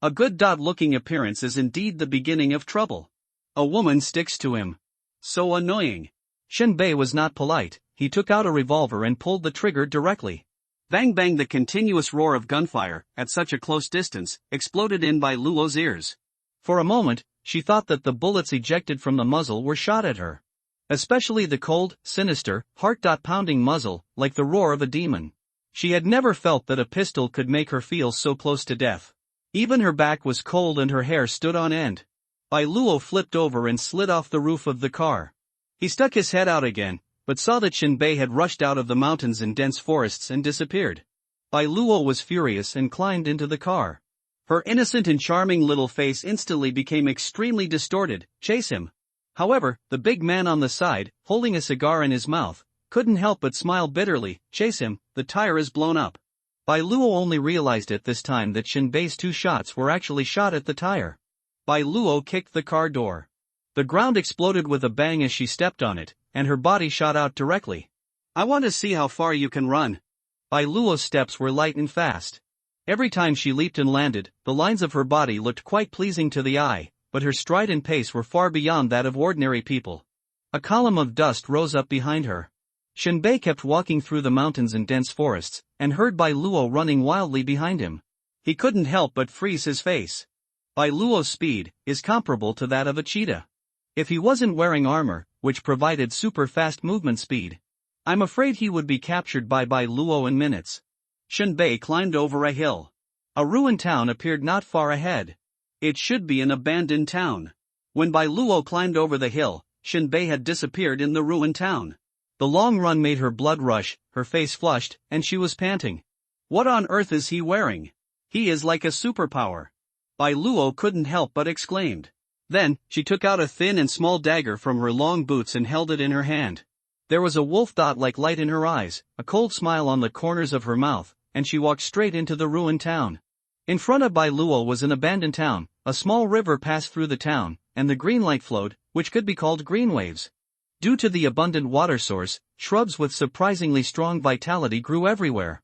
A good-looking appearance is indeed the beginning of trouble. A woman sticks to him. So annoying. Shinbei was not polite. He took out a revolver and pulled the trigger directly. Bang bang, the continuous roar of gunfire, at such a close distance, exploded in Bai Luo's ears. For a moment, she thought that the bullets ejected from the muzzle were shot at her. Especially the cold, sinister, heart-pounding muzzle, like the roar of a demon. She had never felt that a pistol could make her feel so close to death. Even her back was cold and her hair stood on end. Bai Luo flipped over and slid off the roof of the car. He stuck his head out again, but saw that Shinbei had rushed out of the mountains and dense forests and disappeared. Bai Luo was furious and climbed into the car. Her innocent and charming little face instantly became extremely distorted. Chase him. However, the big man on the side, holding a cigar in his mouth, couldn't help but smile bitterly. Chase him, the tire is blown up. Bai Luo only realized at this time that Shinbei's 2 shots were actually shot at the tire. Bai Luo kicked the car door. The ground exploded with a bang as she stepped on it, and her body shot out directly. I want to see how far you can run. Bai Luo's steps were light and fast. Every time she leaped and landed, the lines of her body looked quite pleasing to the eye, but her stride and pace were far beyond that of ordinary people. A column of dust rose up behind her. Shinbei kept walking through the mountains and dense forests, and heard Bai Luo running wildly behind him. He couldn't help but freeze his face. Bai Luo's speed is comparable to that of a cheetah. If he wasn't wearing armor, which provided super fast movement speed, I'm afraid he would be captured by Bai Luo in minutes. Shinbei climbed over a hill. A ruined town appeared not far ahead. It should be an abandoned town. When Bai Luo climbed over the hill, Shinbei had disappeared in the ruined town. The long run made her blood rush, her face flushed, and she was panting. What on earth is he wearing? He is like a superpower. Bai Luo couldn't help but exclaimed. Then, she took out a thin and small dagger from her long boots and held it in her hand. There was a wolf dot-like light in her eyes, a cold smile on the corners of her mouth, and she walked straight into the ruined town. In front of Bai Luo was an abandoned town, a small river passed through the town, and the green light flowed, which could be called green waves. Due to the abundant water source, shrubs with surprisingly strong vitality grew everywhere.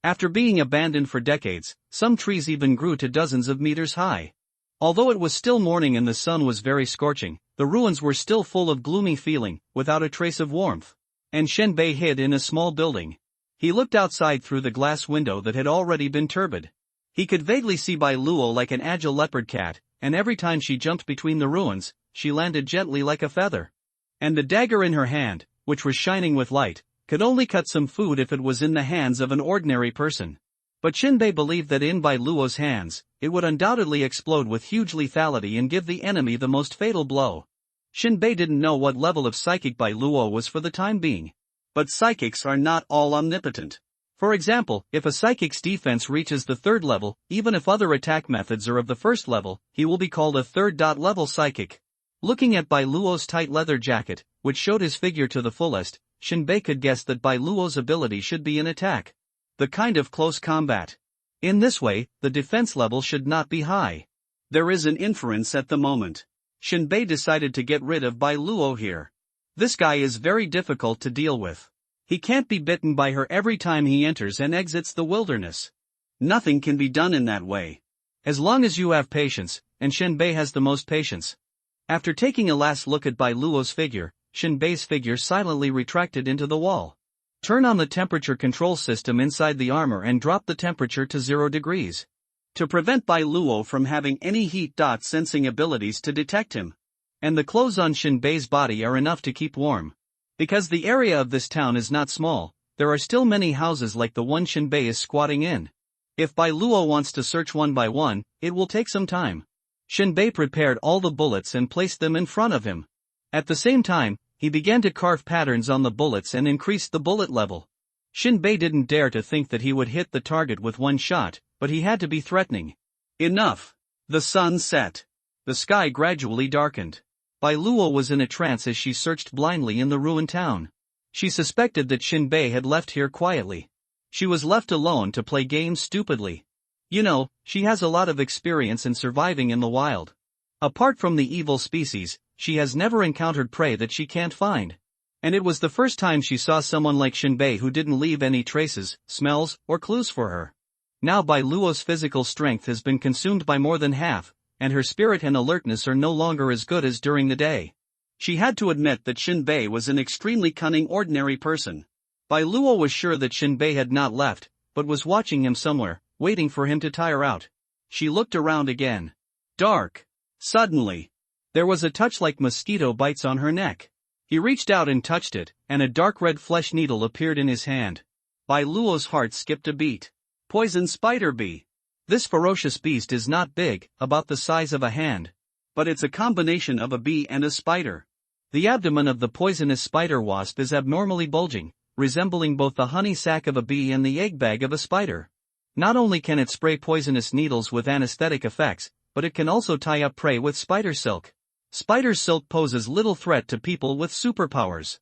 After being abandoned for decades, some trees even grew to dozens of meters high. Although it was still morning and the sun was very scorching, the ruins were still full of gloomy feeling, without a trace of warmth. And Shenbei hid in a small building. He looked outside through the glass window that had already been turbid. He could vaguely see Bai Luo like an agile leopard cat, and every time she jumped between the ruins, she landed gently like a feather. And the dagger in her hand, which was shining with light, could only cut some food if it was in the hands of an ordinary person. But Shenbei believed that in Bai Luo's hands, it would undoubtedly explode with huge lethality and give the enemy the most fatal blow. Shenbei didn't know what level of psychic Bai Luo was for the time being. But psychics are not all omnipotent. For example, if a psychic's defense reaches the third level, even if other attack methods are of the first level, he will be called a third-level psychic. Looking at Bai Luo's tight leather jacket, which showed his figure to the fullest, Shenbei could guess that Bai Luo's ability should be in attack. The kind of close combat. In this way, the defense level should not be high. There is an inference at the moment. Shenbei decided to get rid of Bai Luo here. This guy is very difficult to deal with. He can't be bitten by her every time he enters and exits the wilderness. Nothing can be done in that way. As long as you have patience, and Shenbei has the most patience. After taking a last look at Bai Luo's figure, Shenbei's figure silently retracted into the wall. Turn on the temperature control system inside the armor and drop the temperature to 0 degrees. To prevent Bai Luo from having any heat-sensing abilities to detect him. And the clothes on Shenbei's body are enough to keep warm. Because the area of this town is not small, there are still many houses like the one Shenbei is squatting in. If Bai Luo wants to search one by one, it will take some time. Shenbei prepared all the bullets and placed them in front of him. At the same time, he began to carve patterns on the bullets and increased the bullet level. Shenbei didn't dare to think that he would hit the target with one shot, but he had to be threatening. Enough! The sun set. The sky gradually darkened. Bai Luo was in a trance as she searched blindly in the ruined town. She suspected that Shenbei had left here quietly. She was left alone to play games stupidly. You know, she has a lot of experience in surviving in the wild. Apart from the evil species, she has never encountered prey that she can't find. And it was the first time she saw someone like Shenbei who didn't leave any traces, smells, or clues for her. Now Bai Luo's physical strength has been consumed by more than half, and her spirit and alertness are no longer as good as during the day. She had to admit that Shenbei was an extremely cunning ordinary person. Bai Luo was sure that Shenbei had not left, but was watching him somewhere, waiting for him to tire out. She looked around again. Dark. Suddenly, there was a touch like mosquito bites on her neck. He reached out and touched it, and a dark red flesh needle appeared in his hand. Bai Luo's heart skipped a beat. Poison spider bee. This ferocious beast is not big, about the size of a hand. But it's a combination of a bee and a spider. The abdomen of the poisonous spider wasp is abnormally bulging, resembling both the honey sac of a bee and the egg bag of a spider. Not only can it spray poisonous needles with anesthetic effects, but it can also tie up prey with spider silk. Spider silk poses little threat to people with superpowers.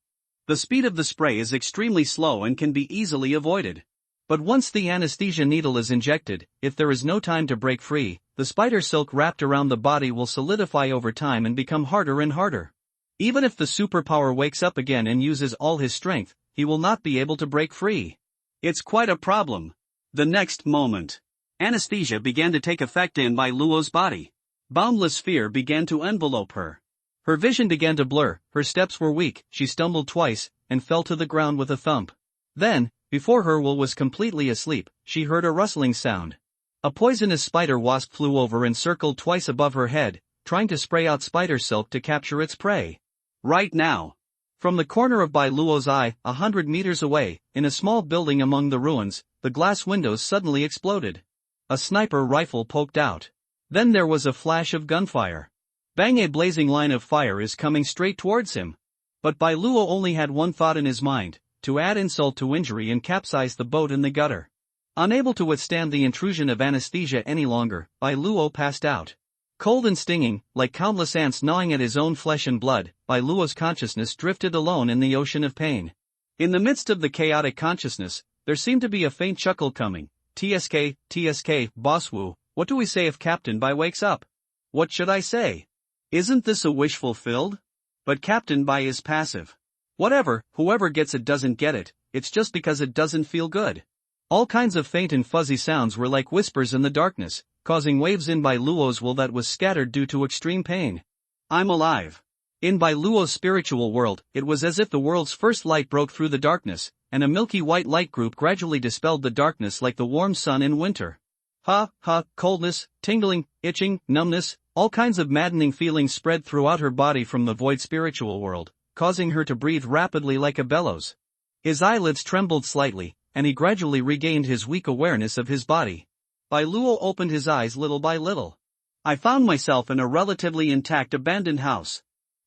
The speed of the spray is extremely slow and can be easily avoided. But once the anesthesia needle is injected, if there is no time to break free, the spider silk wrapped around the body will solidify over time and become harder and harder. Even if the superpower wakes up again and uses all his strength, he will not be able to break free. It's quite a problem. The next moment, anesthesia began to take effect in Bai Luo's body. Boundless fear began to envelope her. Her vision began to blur, her steps were weak, she stumbled twice, and fell to the ground with a thump. Then, before her will was completely asleep, she heard a rustling sound. A poisonous spider wasp flew over and circled twice above her head, trying to spray out spider silk to capture its prey. Right now. From the corner of Bai Luo's eye, 100 meters away, in a small building among the ruins, the glass windows suddenly exploded. A sniper rifle poked out. Then there was a flash of gunfire. Bang! A blazing line of fire is coming straight towards him. But Bai Luo only had one thought in his mind, to add insult to injury and capsize the boat in the gutter. Unable to withstand the intrusion of anesthesia any longer, Bai Luo passed out. Cold and stinging, like countless ants gnawing at his own flesh and blood, Bai Luo's consciousness drifted alone in the ocean of pain. In the midst of the chaotic consciousness, there seemed to be a faint chuckle coming. TSK, Boss Wu, what do we say if Captain Bai wakes up? What should I say? Isn't this a wish fulfilled? But Captain Bai is passive. Whatever, whoever gets it doesn't get it, it's just because it doesn't feel good. All kinds of faint and fuzzy sounds were like whispers in the darkness, causing waves in Bai Luo's will that was scattered due to extreme pain. I'm alive. In Bai Luo's spiritual world, it was as if the world's first light broke through the darkness, and a milky white light group gradually dispelled the darkness like the warm sun in winter. Coldness, tingling, itching, numbness, all kinds of maddening feelings spread throughout her body from the void spiritual world, causing her to breathe rapidly like a bellows. His eyelids trembled slightly, and he gradually regained his weak awareness of his body. Bai Luo opened his eyes little by little. I found myself in a relatively intact abandoned house.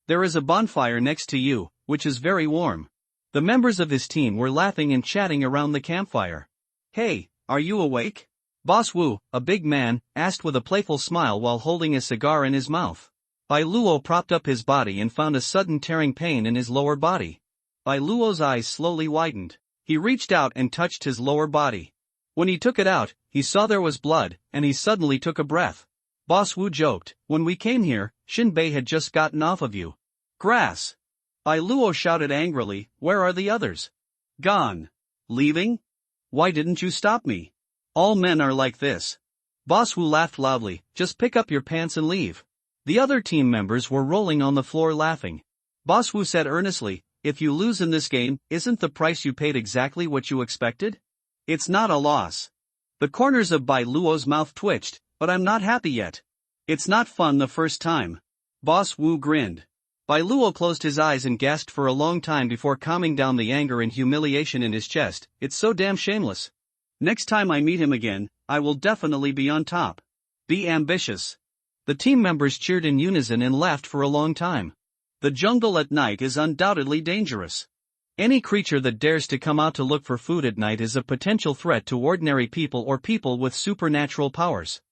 There is a bonfire next to you, which is very warm. The members of his team were laughing and chatting around the campfire. Hey, are you awake? Boss Wu, a big man, asked with a playful smile while holding a cigar in his mouth. Bai Luo propped up his body and found a sudden tearing pain in his lower body. Bai Luo's eyes slowly widened. He reached out and touched his lower body. When he took it out, he saw there was blood, and he suddenly took a breath. Boss Wu joked, when we came here, Shinbei had just gotten off of you. Grass. Bai Luo shouted angrily, where are the others? Gone. Leaving? Why didn't you stop me? All men are like this. Boss Wu laughed loudly, just pick up your pants and leave. The other team members were rolling on the floor laughing. Boss Wu said earnestly, if you lose in this game, isn't the price you paid exactly what you expected? It's not a loss. The corners of Bai Luo's mouth twitched, but I'm not happy yet. It's not fun the first time. Boss Wu grinned. Bai Luo closed his eyes and gasped for a long time before calming down the anger and humiliation in his chest. It's so damn shameless. Next time I meet him again, I will definitely be on top. Be ambitious. The team members cheered in unison and laughed for a long time. The jungle at night is undoubtedly dangerous. Any creature that dares to come out to look for food at night is a potential threat to ordinary people or people with supernatural powers.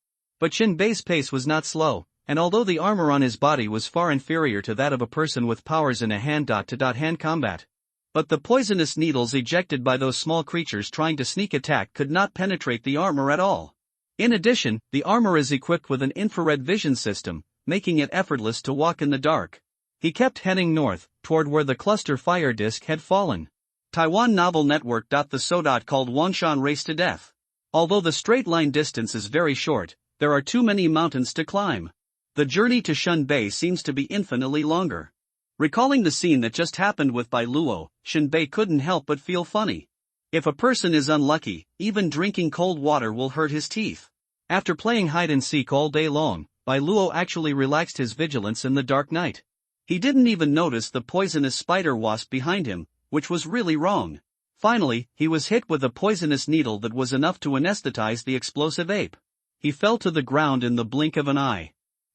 But Shinbei's pace was not slow, and although the armor on his body was far inferior to that of a person with powers in a hand-to-hand combat, but the poisonous needles ejected by those small creatures trying to sneak attack could not penetrate the armor at all. In addition, the armor is equipped with an infrared vision system, making it effortless to walk in the dark. He kept heading north, toward where the cluster fire disk had fallen. Taiwan Novel Network. The SO. Called Wanshan Race to Death. Although the straight line distance is very short, there are too many mountains to climb. The journey to Shinbei seems to be infinitely longer. Recalling the scene that just happened with Bai Luo, Shinbei couldn't help but feel funny. If a person is unlucky, even drinking cold water will hurt his teeth. After playing hide and seek all day long, Bai Luo actually relaxed his vigilance in the dark night. He didn't even notice the poisonous spider wasp behind him, which was really wrong. Finally, he was hit with a poisonous needle that was enough to anesthetize the explosive ape. He fell to the ground in the blink of an eye.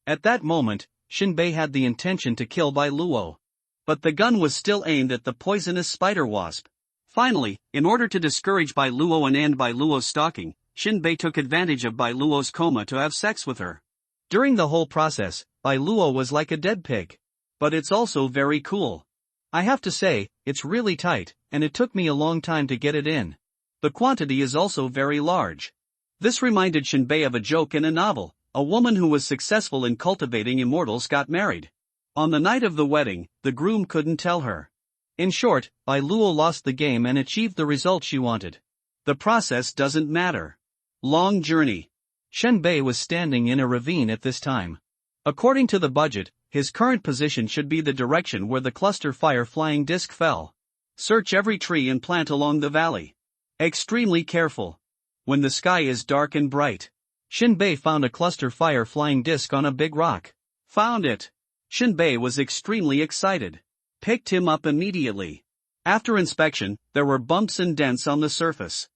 At that moment, Shinbei had the intention to kill Bai Luo. But the gun was still aimed at the poisonous spider wasp. Finally, in order to discourage Bai Luo and end Bai Luo's stalking, Shinbei took advantage of Bai Luo's coma to have sex with her. During the whole process, Bai Luo was like a dead pig. But it's also very cool. I have to say, it's really tight, and it took me a long time to get it in. The quantity is also very large. This reminded Shinbei of a joke in a novel. A woman who was successful in cultivating immortals got married. On the night of the wedding, the groom couldn't tell her. In short, Bai Luo lost the game and achieved the result she wanted. The process doesn't matter. Long journey. Shinbei was standing in a ravine at this time. According to the budget, his current position should be the direction where the cluster fire flying disc fell. Search every tree and plant along the valley. Extremely careful. When the sky is dark and bright. Shinbei found a cluster fire flying disc on a big rock. Found it. Shinbei was extremely excited. Picked him up immediately. After inspection, there were bumps and dents on the surface.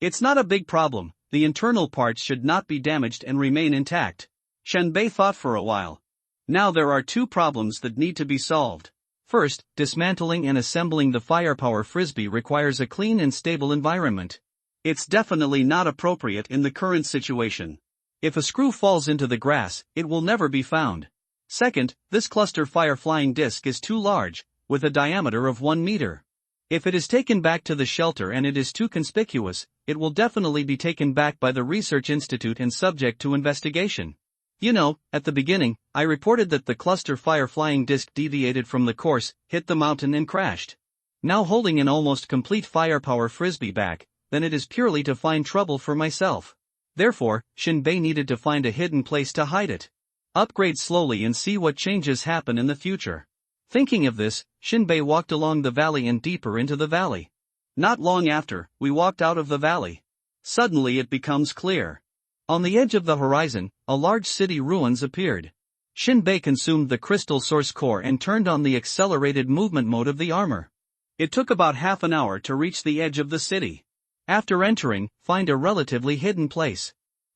It's not a big problem, the internal parts should not be damaged and remain intact. Shinbei thought for a while. Now there are two problems that need to be solved. First, dismantling and assembling the firepower frisbee requires a clean and stable environment. It's definitely not appropriate in the current situation. If a screw falls into the grass, it will never be found. Second, this cluster fire flying disc is too large, with a diameter of 1 meter. If it is taken back to the shelter and it is too conspicuous, it will definitely be taken back by the research institute and subject to investigation. You know, at the beginning, I reported that the cluster fire flying disc deviated from the course, hit the mountain and crashed. Now holding an almost complete firepower frisbee back, then it is purely to find trouble for myself. Therefore, Shinbei needed to find a hidden place to hide it. Upgrade slowly and see what changes happen in the future. Thinking of this, Shinbei walked along the valley and deeper into the valley. Not long after, we walked out of the valley. Suddenly it becomes clear. On the edge of the horizon, a large city ruins appeared. Shinbei consumed the crystal source core and turned on the accelerated movement mode of the armor. It took about half an hour to reach the edge of the city. After entering, find a relatively hidden place.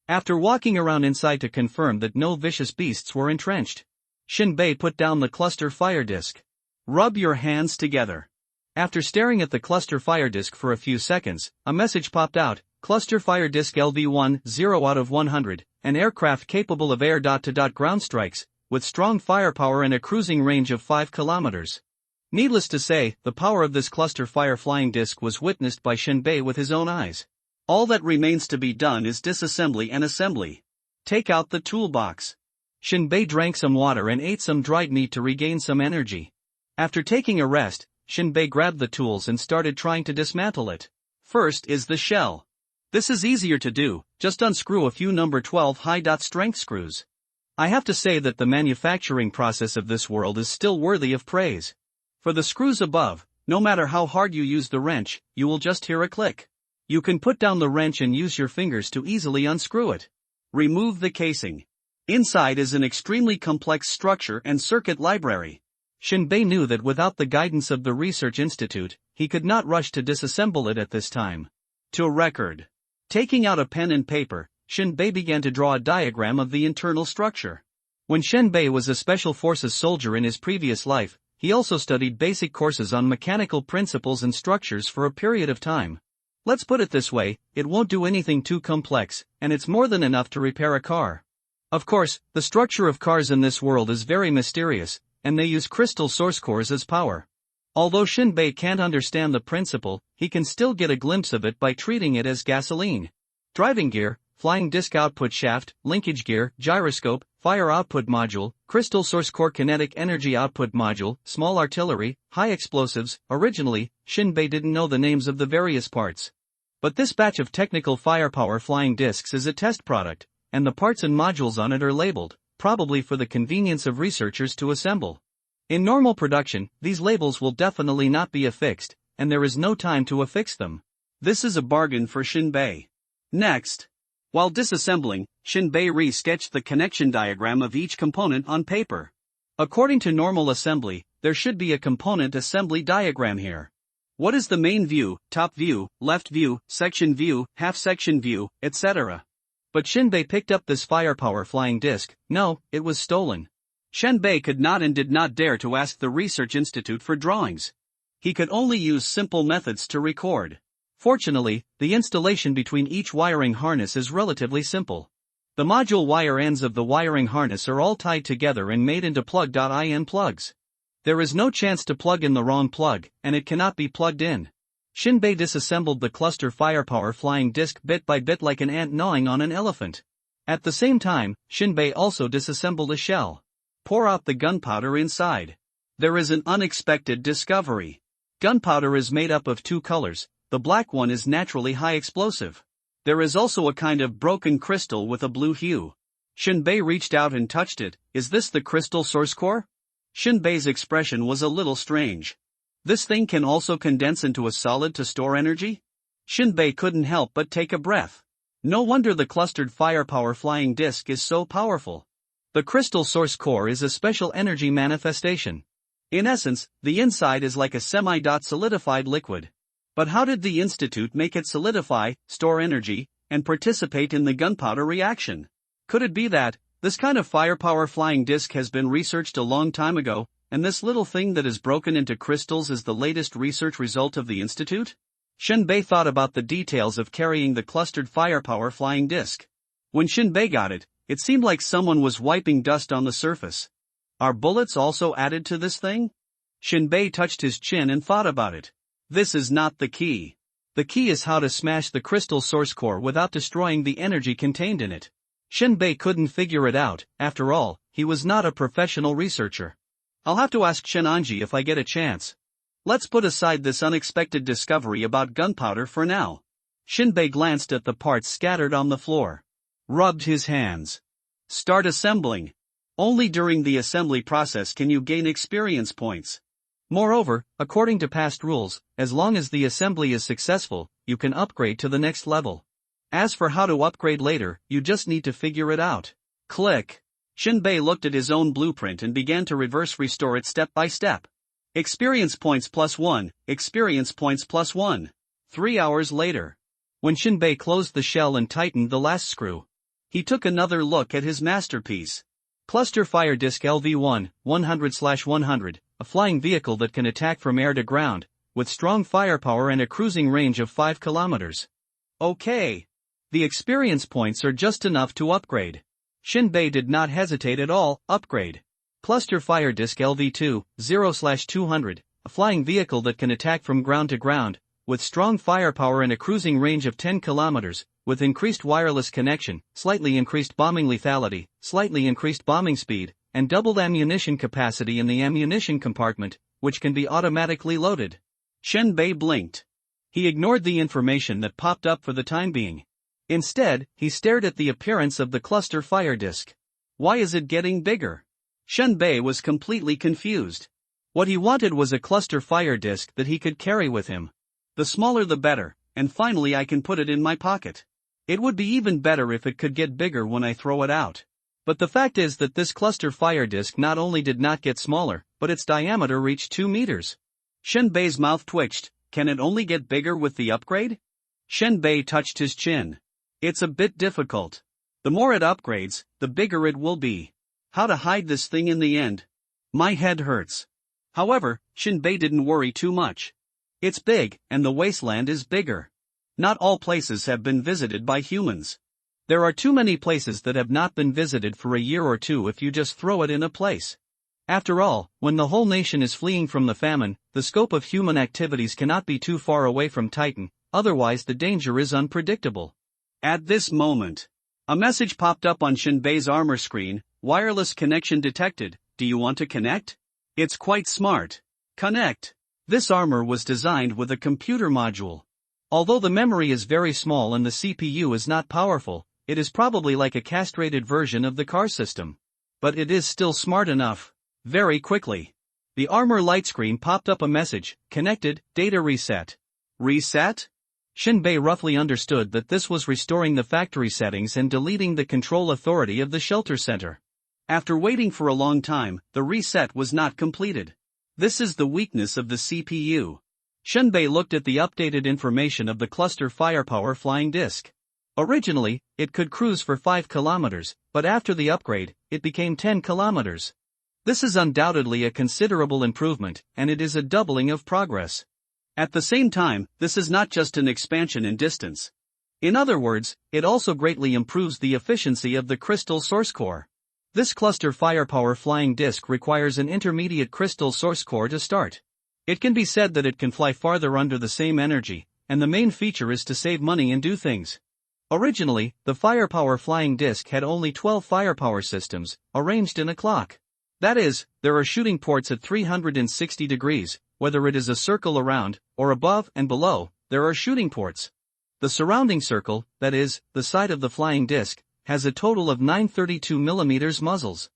After walking around inside to confirm that no vicious beasts were entrenched, Shinbei put down the cluster fire disc. Rub your hands together. After staring at the cluster fire disc for a few seconds, a message popped out: Cluster fire disc LV-1, 0 out of 100, an aircraft capable of air-to-dot ground strikes, with strong firepower and a cruising range of 5 kilometers. Needless to say, the power of this cluster fire flying disc was witnessed by Shinbei with his own eyes. All that remains to be done is disassembly and assembly. Take out the toolbox. Shinbei drank some water and ate some dried meat to regain some energy. After taking a rest, Shinbei grabbed the tools and started trying to dismantle it. First is the shell. This is easier to do, just unscrew a few number 12 high-strength screws. I have to say that the manufacturing process of this world is still worthy of praise. For the screws above, no matter how hard you use the wrench, you will just hear a click. You can put down the wrench and use your fingers to easily unscrew it. Remove the casing. Inside is an extremely complex structure and circuit library. Shinbei knew that without the guidance of the research institute, he could not rush to disassemble it at this time. To record. Taking out a pen and paper, Shinbei began to draw a diagram of the internal structure. When Shinbei was a Special Forces soldier in his previous life, he also studied basic courses on mechanical principles and structures for a period of time. Let's put it this way, it won't do anything too complex, and it's more than enough to repair a car. Of course, the structure of cars in this world is very mysterious, and they use crystal source cores as power. Although Shinbei can't understand the principle, he can still get a glimpse of it by treating it as gasoline. Driving gear, flying disc output shaft, linkage gear, gyroscope, fire output module, crystal source core kinetic energy output module, small artillery, high explosives. Originally, Shinbei didn't know the names of the various parts. But this batch of technical firepower flying discs is a test product, and the parts and modules on it are labeled, probably for the convenience of researchers to assemble. In normal production, these labels will definitely not be affixed, and there is no time to affix them. This is a bargain for Shinbei. Next. While disassembling, Shinbei re-sketched the connection diagram of each component on paper. According to normal assembly, there should be a component assembly diagram here. What is the main view, top view, left view, section view, half section view, etc.? But Shinbei picked up this firepower flying disc. No, it was stolen. Shinbei could not and did not dare to ask the research institute for drawings. He could only use simple methods to record. Fortunately, the installation between each wiring harness is relatively simple. The module wire ends of the wiring harness are all tied together and made into plug.in plugs. There is no chance to plug in the wrong plug, and it cannot be plugged in. Shinbei disassembled the cluster firepower flying disc bit by bit like an ant gnawing on an elephant. At the same time, Shinbei also disassembled a shell. Pour out the gunpowder inside. There is an unexpected discovery. Gunpowder is made up of 2 colors, the black one is naturally high explosive. There is also a kind of broken crystal with a blue hue. Shinbei reached out and touched it. Is this the crystal source core? Shinbei's expression was a little strange. This thing can also condense into a solid to store energy? Shinbei couldn't help but take a breath. No wonder the clustered firepower flying disc is so powerful. The crystal source core is a special energy manifestation. In essence, the inside is like a semi-solidified liquid. But how did the institute make it solidify, store energy, and participate in the gunpowder reaction? Could it be that this kind of firepower flying disc has been researched a long time ago, and this little thing that is broken into crystals is the latest research result of the institute? Shinbei thought about the details of carrying the clustered firepower flying disc. When Shinbei got it, it seemed like someone was wiping dust on the surface. Are bullets also added to this thing? Shinbei touched his chin and thought about it. This is not the key. The key is how to smash the crystal source core without destroying the energy contained in it. Shinbei couldn't figure it out. After all, he was not a professional researcher. I'll have to ask Shinanji if I get a chance. Let's put aside this unexpected discovery about gunpowder for now. Shinbei glanced at the parts scattered on the floor. Rubbed his hands. Start assembling. Only during the assembly process can you gain experience points. Moreover, according to past rules, as long as the assembly is successful, you can upgrade to the next level. As for how to upgrade later, you just need to figure it out. Click. Shinbei looked at his own blueprint and began to reverse restore it step by step. Experience points +1, experience points +1. 3 hours later. When Shinbei closed the shell and tightened the last screw, he took another look at his masterpiece. Cluster Fire Disc LV1, 100/100, a flying vehicle that can attack from air to ground, with strong firepower and a cruising range of 5 kilometers. Okay. The experience points are just enough to upgrade. Shinbei did not hesitate at all. Upgrade. Cluster Fire Disc LV2, 0/200, a flying vehicle that can attack from ground to ground, with strong firepower and a cruising range of 10 kilometers, with increased wireless connection, slightly increased bombing lethality, slightly increased bombing speed, and doubled ammunition capacity in the ammunition compartment, which can be automatically loaded. Shinbei blinked. He ignored the information that popped up for the time being. Instead, he stared at the appearance of the cluster fire disc. Why is it getting bigger? Shinbei was completely confused. What he wanted was a cluster fire disc that he could carry with him. The smaller the better, and finally I can put it in my pocket. It would be even better if it could get bigger when I throw it out. But the fact is that this cluster fire disc not only did not get smaller, but its diameter reached 2 meters. Shinbei's mouth twitched. Can it only get bigger with the upgrade? Shinbei touched his chin. It's a bit difficult. The more it upgrades, the bigger it will be. How to hide this thing in the end? My head hurts. However, Shinbei didn't worry too much. It's big, and the wasteland is bigger. Not all places have been visited by humans. There are too many places that have not been visited for a year or two if you just throw it in a place. After all, when the whole nation is fleeing from the famine, the scope of human activities cannot be too far away from Titan, otherwise the danger is unpredictable. At this moment, a message popped up on Shinbei's armor screen. Wireless connection detected. Do you want to connect? It's quite smart. Connect. This armor was designed with a computer module. Although the memory is very small and the CPU is not powerful, it is probably like a castrated version of the car system. But it is still smart enough. Very quickly, the armor light screen popped up a message. Connected, data reset. Reset? Shinbei roughly understood that this was restoring the factory settings and deleting the control authority of the shelter center. After waiting for a long time, the reset was not completed. This is the weakness of the CPU. Shinbei looked at the updated information of the cluster firepower flying disc. Originally, it could cruise for 5 kilometers, but after the upgrade, it became 10 kilometers. This is undoubtedly a considerable improvement, and it is a doubling of progress. At the same time, this is not just an expansion in distance. In other words, it also greatly improves the efficiency of the crystal source core. This cluster firepower flying disc requires an intermediate crystal source core to start. It can be said that it can fly farther under the same energy, and the main feature is to save money and do things. Originally, the firepower flying disc had only 12 firepower systems, arranged in a clock. That is, there are shooting ports at 360 degrees, whether it is a circle around, or above and below, there are shooting ports. The surrounding circle, that is, the side of the flying disc, has a total of 9 32mm muzzles.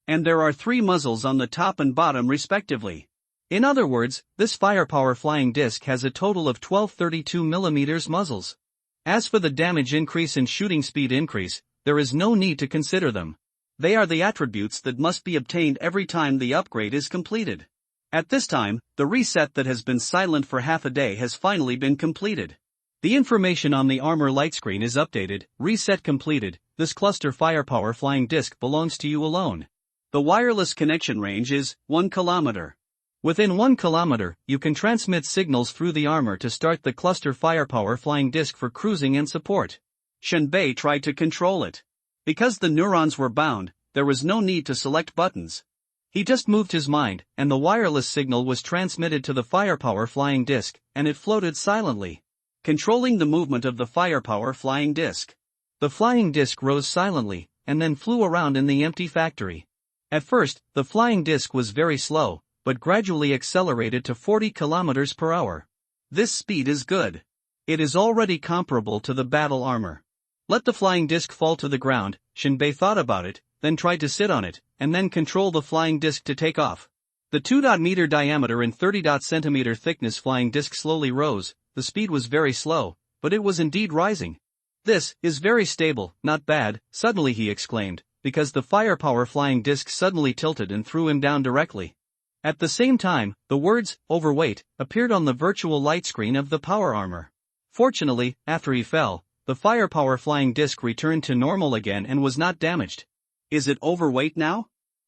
And there are 3 muzzles on the top and bottom respectively. In other words, this firepower flying disc has a total of 12 32mm muzzles. As for the damage increase and shooting speed increase, there is no need to consider them. They are the attributes that must be obtained every time the upgrade is completed. At this time, the reset that has been silent for half a day has finally been completed. The information on the armor light screen is updated. Reset completed. This cluster firepower flying disc belongs to you alone. The wireless connection range is 1 kilometer. Within 1 kilometer, you can transmit signals through the armor to start the cluster firepower flying disc for cruising and support. Shenbei tried to control it. Because the neurons were bound, there was no need to select buttons. He just moved his mind, and the wireless signal was transmitted to the firepower flying disc, and it floated silently, controlling the movement of the firepower flying disc. The flying disc rose silently, and then flew around in the empty factory. At first, the flying disc was very slow, but gradually accelerated to 40 kilometers per hour. This speed is good. It is already comparable to the battle armor. Let the flying disc fall to the ground. Shenbei thought about it, then tried to sit on it, and then control the flying disc to take off. The 2-meter diameter and 30-centimeter thickness flying disc slowly rose. The speed was very slow, but it was indeed rising. This is very stable, not bad, suddenly he exclaimed, because the firepower flying disc suddenly tilted and threw him down directly. At the same time, the words, overweight, appeared on the virtual light screen of the power armor. Fortunately, after he fell, the firepower flying disc returned to normal again and was not damaged. Is it overweight now?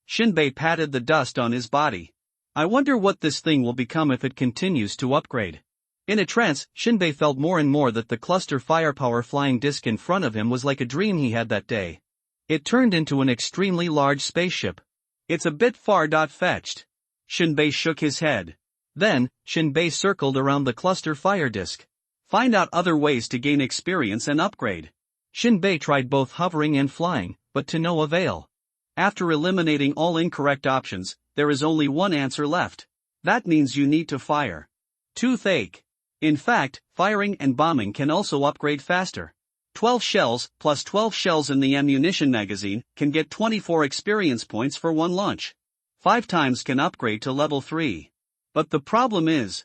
Shenbei patted the dust on his body. I wonder what this thing will become if it continues to upgrade. In a trance, Shenbei felt more and more that the cluster firepower flying disc in front of him was like a dream he had that day. It turned into an extremely large spaceship. It's a bit far-fetched. Shenbei shook his head. Then, Shenbei circled around the cluster fire disc. Find out other ways to gain experience and upgrade. Shenbei tried both hovering and flying, but to no avail. After eliminating all incorrect options, there is only one answer left. That means you need to fire. Toothache. In fact, firing and bombing can also upgrade faster. 12 shells plus 12 shells in the ammunition magazine can get 24 experience points for one launch. 5 times can upgrade to level 3. But the problem is,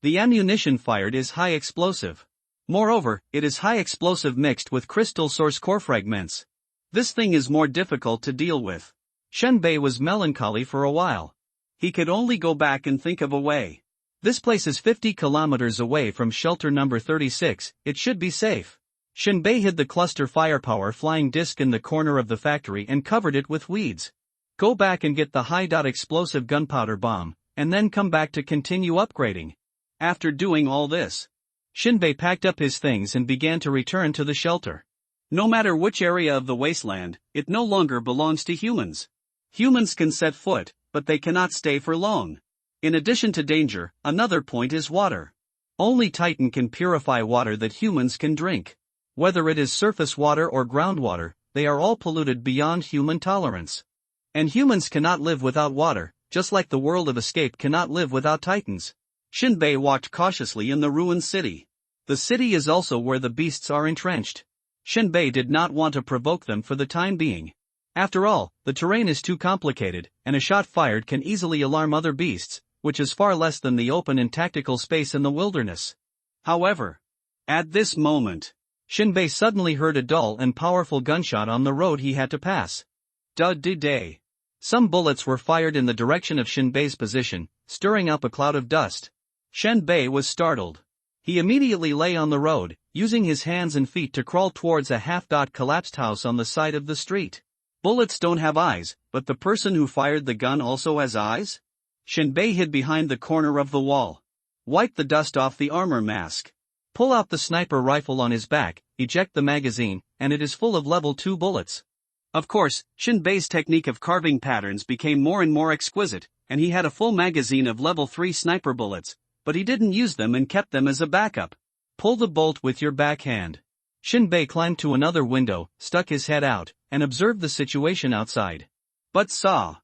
the ammunition fired is high explosive. Moreover, it is high explosive mixed with crystal source core fragments. This thing is more difficult to deal with. Shenbei was melancholy for a while. He could only go back and think of a way. This place is 50 kilometers away from shelter number 36, it should be safe. Shenbei hid the cluster firepower flying disc in the corner of the factory and covered it with weeds. Go back and get the high-explosive gunpowder bomb, and then come back to continue upgrading. After doing all this, Shenbei packed up his things and began to return to the shelter. No matter which area of the wasteland, it no longer belongs to humans. Humans can set foot, but they cannot stay for long. In addition to danger, another point is water. Only Titan can purify water that humans can drink. Whether it is surface water or groundwater, they are all polluted beyond human tolerance. And humans cannot live without water, just like the world of escape cannot live without Titans. Shenbei walked cautiously in the ruined city. The city is also where the beasts are entrenched. Shenbei did not want to provoke them for the time being. After all, the terrain is too complicated, and a shot fired can easily alarm other beasts, which is far less than the open and tactical space in the wilderness. However, at this moment, Shenbei suddenly heard a dull and powerful gunshot on the road he had to pass. Day. Some bullets were fired in the direction of Shenbei's position, stirring up a cloud of dust. Shenbei was startled. He immediately lay on the road, using his hands and feet to crawl towards a half-collapsed house on the side of the street. Bullets don't have eyes, but the person who fired the gun also has eyes? Shenbei hid behind the corner of the wall. Wipe the dust off the armor mask. Pull out the sniper rifle on his back, eject the magazine, and it is full of level 2 bullets. Of course, Shenbei's technique of carving patterns became more and more exquisite, and he had a full magazine of level 3 sniper bullets, but he didn't use them and kept them as a backup. Pull the bolt with your backhand. Shenbei climbed to another window, stuck his head out, and observed the situation outside. But saw,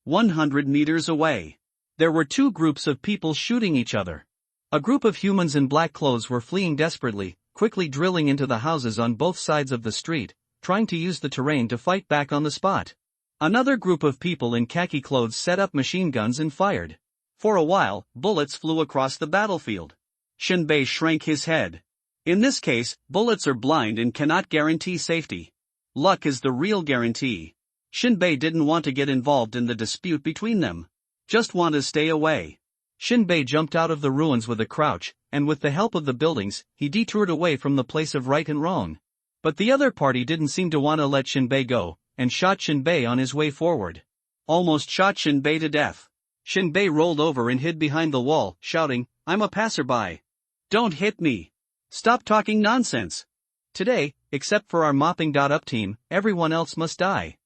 100 meters away, there were 2 groups of people shooting each other. A group of humans in black clothes were fleeing desperately, quickly drilling into the houses on both sides of the street, trying to use the terrain to fight back on the spot. Another group of people in khaki clothes set up machine guns and fired. For a while, bullets flew across the battlefield. Shenbei shrank his head. In this case, bullets are blind and cannot guarantee safety. Luck is the real guarantee. Shenbei didn't want to get involved in the dispute between them. Just want to stay away. Shenbei jumped out of the ruins with a crouch, and with the help of the buildings, he detoured away from the place of right and wrong. But the other party didn't seem to want to let Shenbei go, and shot Shenbei on his way forward. Almost shot Shenbei to death. Shinbei rolled over and hid behind the wall, shouting, "I'm a passerby. Don't hit me. Stop talking nonsense. Today, except for our mopping up team, everyone else must die."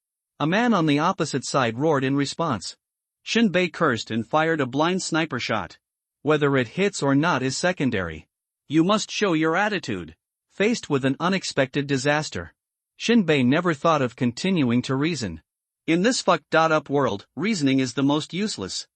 A man on the opposite side roared in response. Shinbei cursed and fired a blind sniper shot. Whether it hits or not is secondary. You must show your attitude. Faced with an unexpected disaster, Shinbei never thought of continuing to reason. In this fucked up world, reasoning is the most useless.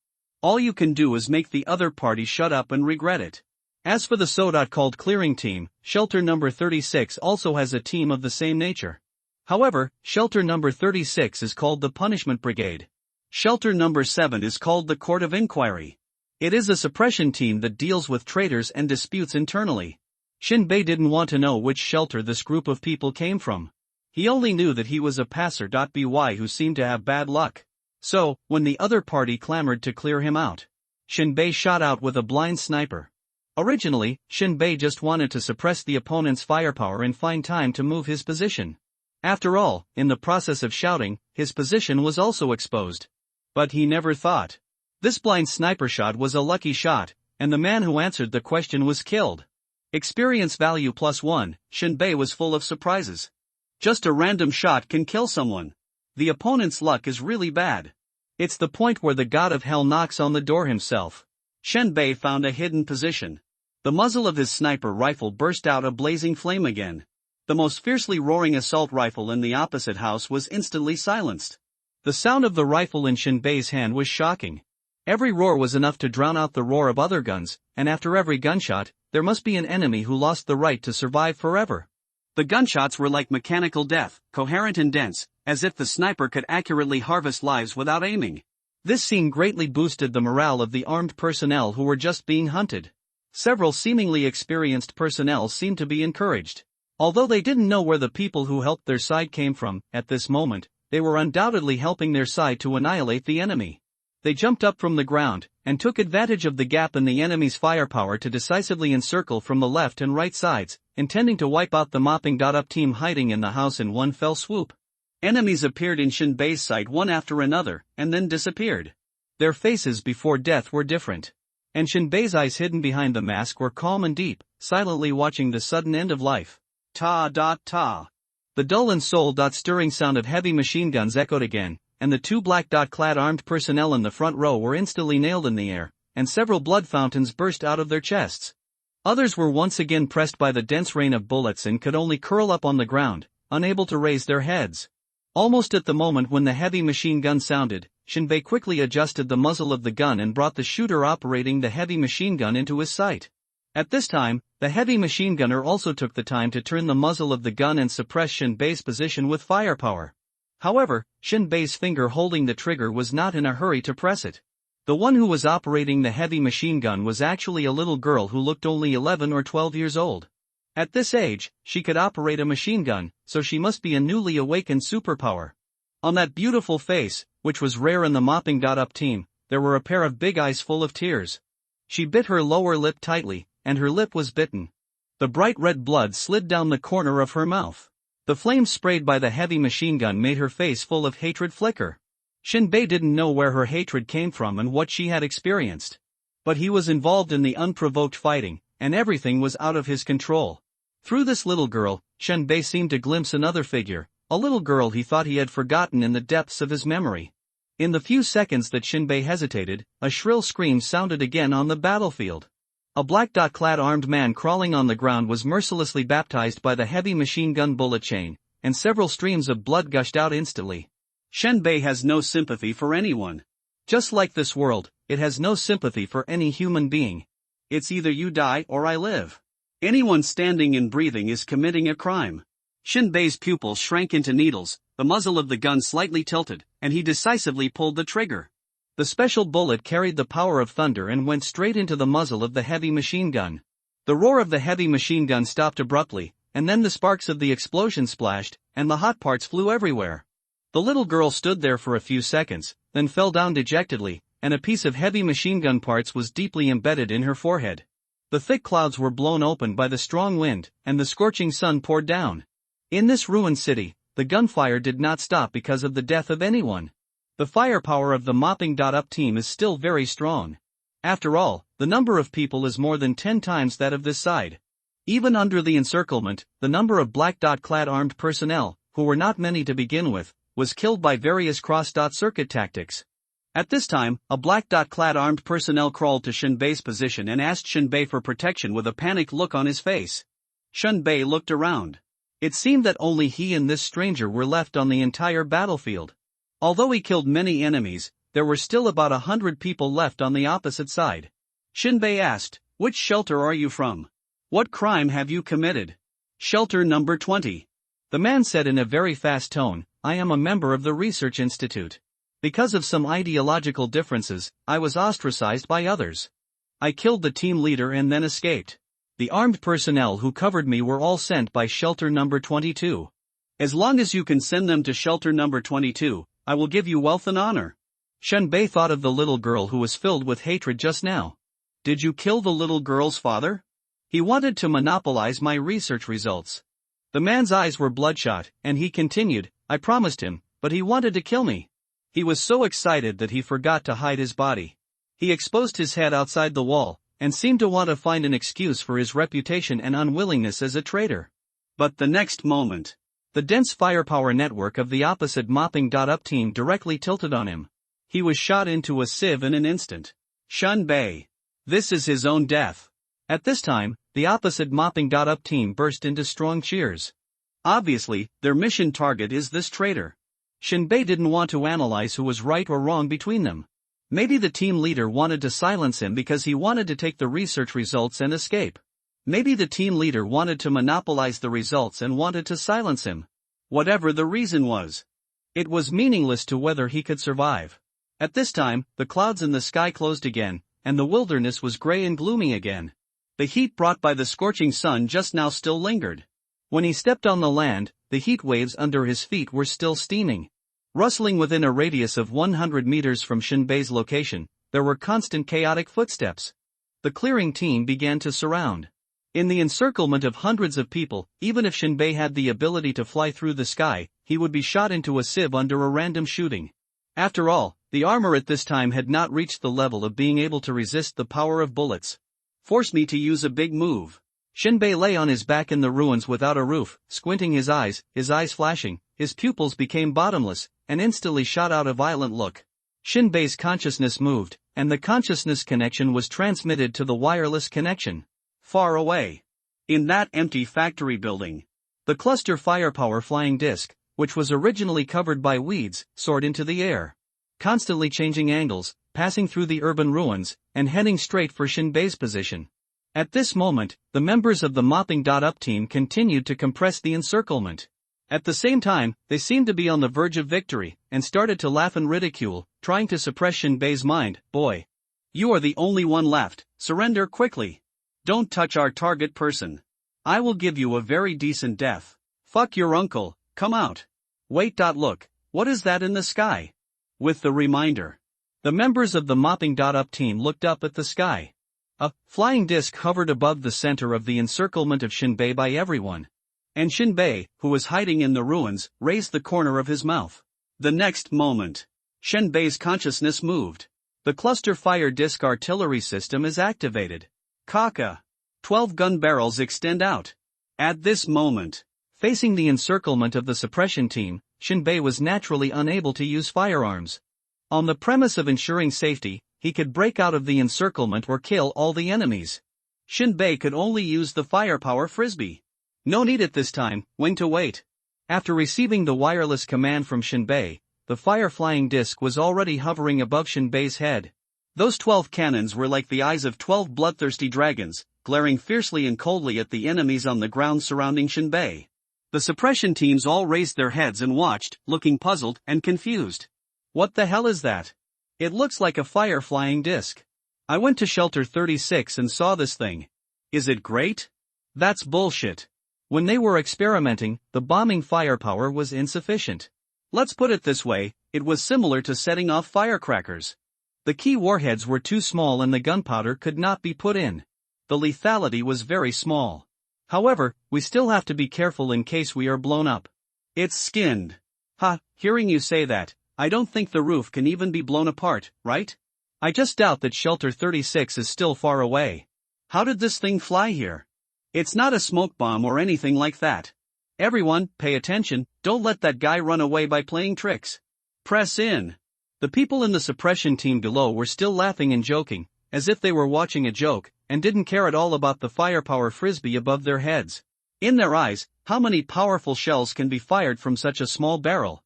All you can do is make the other party shut up and regret it. As for the so-called clearing team, shelter number 36 also has a team of the same nature. However, shelter number 36 is called the Punishment Brigade. Shelter number 7 is called the Court of Inquiry. It is a suppression team that deals with traitors and disputes internally. Shinbei didn't want to know which shelter this group of people came from. He only knew that he was a passer-by who seemed to have bad luck. So, when the other party clamored to clear him out, Shinbei shot out with a blind sniper. Originally, Shinbei just wanted to suppress the opponent's firepower and find time to move his position. After all, in the process of shouting, his position was also exposed. But he never thought. This blind sniper shot was a lucky shot, and the man who answered the question was killed. Experience value +1, Shinbei was full of surprises. Just a random shot can kill someone. The opponent's luck is really bad. It's the point where the god of hell knocks on the door himself. Shinbei found a hidden position. The muzzle of his sniper rifle burst out a blazing flame again. The most fiercely roaring assault rifle in the opposite house was instantly silenced. The sound of the rifle in Shinbei's hand was shocking. Every roar was enough to drown out the roar of other guns, and after every gunshot, there must be an enemy who lost the right to survive forever. The gunshots were like mechanical death, coherent and dense, as if the sniper could accurately harvest lives without aiming. This scene greatly boosted the morale of the armed personnel who were just being hunted. Several seemingly experienced personnel seemed to be encouraged. Although they didn't know where the people who helped their side came from, at this moment, they were undoubtedly helping their side to annihilate the enemy. They jumped up from the ground, and took advantage of the gap in the enemy's firepower to decisively encircle from the left and right sides, intending to wipe out the mopping up team hiding in the house in one fell swoop. Enemies appeared in Shinbei's sight one after another, and then disappeared. Their faces before death were different. And Shinbei's eyes hidden behind the mask were calm and deep, silently watching the sudden end of life. Ta-ta. The dull and soul-stirring sound of heavy machine guns echoed again, and the two black-clad armed personnel in the front row were instantly nailed in the air, and several blood fountains burst out of their chests. Others were once again pressed by the dense rain of bullets and could only curl up on the ground, unable to raise their heads. Almost at the moment when the heavy machine gun sounded, Shinbei quickly adjusted the muzzle of the gun and brought the shooter operating the heavy machine gun into his sight. At this time, the heavy machine gunner also took the time to turn the muzzle of the gun and suppress Shinbei's position with firepower. However, Shinbei's finger holding the trigger was not in a hurry to press it. The one who was operating the heavy machine gun was actually a little girl who looked only 11 or 12 years old. At this age, she could operate a machine gun, so she must be a newly awakened superpower. On that beautiful face, which was rare in the mopping up team, there were a pair of big eyes full of tears. She bit her lower lip tightly, and her lip was bitten. The bright red blood slid down the corner of her mouth. The flames sprayed by the heavy machine gun made her face full of hatred flicker. Shinbei didn't know where her hatred came from and what she had experienced. But he was involved in the unprovoked fighting, and everything was out of his control. Through this little girl, Shinbei seemed to glimpse another figure, a little girl he thought he had forgotten in the depths of his memory. In the few seconds that Shinbei hesitated, a shrill scream sounded again on the battlefield. A black-clad armed man crawling on the ground was mercilessly baptized by the heavy machine gun bullet chain, and several streams of blood gushed out instantly. Shinbei has no sympathy for anyone. Just like this world, it has no sympathy for any human being. It's either you die or I live. Anyone standing and breathing is committing a crime. Shinbei's pupils shrank into needles, the muzzle of the gun slightly tilted, and he decisively pulled the trigger. The special bullet carried the power of thunder and went straight into the muzzle of the heavy machine gun. The roar of the heavy machine gun stopped abruptly, and then the sparks of the explosion splashed, and the hot parts flew everywhere. The little girl stood there for a few seconds, then fell down dejectedly, and a piece of heavy machine gun parts was deeply embedded in her forehead. The thick clouds were blown open by the strong wind, and the scorching sun poured down. In this ruined city, the gunfire did not stop because of the death of anyone. The firepower of the mopping.up team is still very strong. After all, the number of people is more than 10 times that of this side. Even under the encirclement, the number of black-clad armed personnel, who were not many to begin with, was killed by various cross-circuit tactics. At this time, a black-clad armed personnel crawled to Shinbei's position and asked Shinbei for protection with a panicked look on his face. Shinbei looked around. It seemed that only he and this stranger were left on the entire battlefield. Although he killed many enemies, there were still about 100 people left on the opposite side. Shinbei asked, "Which shelter are you from? What crime have you committed?" "Shelter number 20. The man said in a very fast tone, "I am a member of the research institute. Because of some ideological differences, I was ostracized by others. I killed the team leader and then escaped. The armed personnel who covered me were all sent by shelter number 22. As long as you can send them to shelter number 22, I will give you wealth and honor." Shinbei thought of the little girl who was filled with hatred just now. "Did you kill the little girl's father? He wanted to monopolize my research results." The man's eyes were bloodshot, and he continued, "I promised him, but he wanted to kill me. He was so excited that he forgot to hide his body. He exposed his head outside the wall, and seemed to want to find an excuse for his reputation and unwillingness as a traitor." But the next moment, the dense firepower network of the opposite mopping.up team directly tilted on him. He was shot into a sieve in an instant. Shinbei. This is his own death. At this time, the opposite mopping.up team burst into strong cheers. Obviously, their mission target is this traitor. Shinbei didn't want to analyze who was right or wrong between them. Maybe the team leader wanted to silence him because he wanted to take the research results and escape. Maybe the team leader wanted to monopolize the results and wanted to silence him. Whatever the reason was, it was meaningless to whether he could survive. At this time, the clouds in the sky closed again, and the wilderness was gray and gloomy again. The heat brought by the scorching sun just now still lingered. When he stepped on the land, the heat waves under his feet were still steaming. Rustling within a radius of 100 meters from Shinbei's location, there were constant chaotic footsteps. The clearing team began to surround. In the encirclement of hundreds of people, even if Shinbei had the ability to fly through the sky, he would be shot into a sieve under a random shooting. After all, the armor at this time had not reached the level of being able to resist the power of bullets. "Force me to use a big move." Shinbei lay on his back in the ruins without a roof, squinting his eyes flashing, his pupils became bottomless, and instantly shot out a violent look. Shinbei's consciousness moved, and the consciousness connection was transmitted to the wireless connection. Far away, in that empty factory building, the cluster firepower flying disc, which was originally covered by weeds, soared into the air, constantly changing angles, passing through the urban ruins, and heading straight for Shinbei's position. At this moment, the members of the mopping.up team continued to compress the encirclement. At the same time, they seemed to be on the verge of victory, and started to laugh and ridicule, trying to suppress Shinbei's mind. "Boy, you are the only one left, surrender quickly. Don't touch our target person. I will give you a very decent death. Fuck your uncle, come out. Wait. Look, what is that in the sky?" With the reminder, the members of the mopping.up team looked up at the sky. A flying disc hovered above the center of the encirclement of Shinbei by everyone. And Shinbei, who was hiding in the ruins, raised the corner of his mouth. The next moment, Shinbei's consciousness moved. The cluster fire disc artillery system is activated. Kaka. 12 gun barrels extend out. At this moment, facing the encirclement of the suppression team, Shinbei was naturally unable to use firearms. On the premise of ensuring safety, he could break out of the encirclement or kill all the enemies. Shinbei could only use the firepower frisbee. No need at this time, when to wait. After receiving the wireless command from Shinbei, the fire-flying disc was already hovering above Shinbei's head. Those 12 cannons were like the eyes of 12 bloodthirsty dragons, glaring fiercely and coldly at the enemies on the ground surrounding Shinbei. The suppression teams all raised their heads and watched, looking puzzled and confused. "What the hell is that? It looks like a fire-flying disc. I went to shelter 36 and saw this thing. Is it great? That's bullshit." When they were experimenting, the bombing firepower was insufficient. Let's put it this way, it was similar to setting off firecrackers. The key warheads were too small and the gunpowder could not be put in. The lethality was very small. However, we still have to be careful in case we are blown up. "It's skinned." "Ha, hearing you say that, I don't think the roof can even be blown apart, right? I just doubt that Shelter 36 is still far away. How did this thing fly here? It's not a smoke bomb or anything like that. Everyone, pay attention, don't let that guy run away by playing tricks. Press in. The people in the suppression team below were still laughing and joking, as if they were watching a joke, and didn't care at all about the firepower frisbee above their heads. In their eyes, how many powerful shells can be fired from such a small barrel?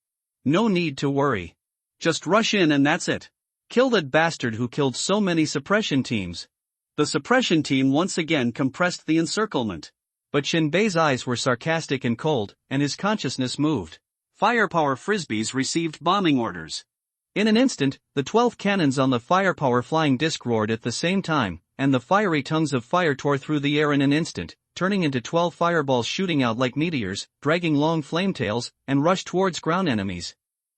No need to worry. Just rush in and that's it. Kill that bastard who killed so many suppression teams. The suppression team once again compressed the encirclement. But Shinbei's eyes were sarcastic and cold, and his consciousness moved. Firepower frisbees received bombing orders. In an instant, the 12 cannons on the firepower flying disc roared at the same time, and the fiery tongues of fire tore through the air in an instant, turning into 12 fireballs shooting out like meteors, dragging long flame tails, and rushed towards ground enemies.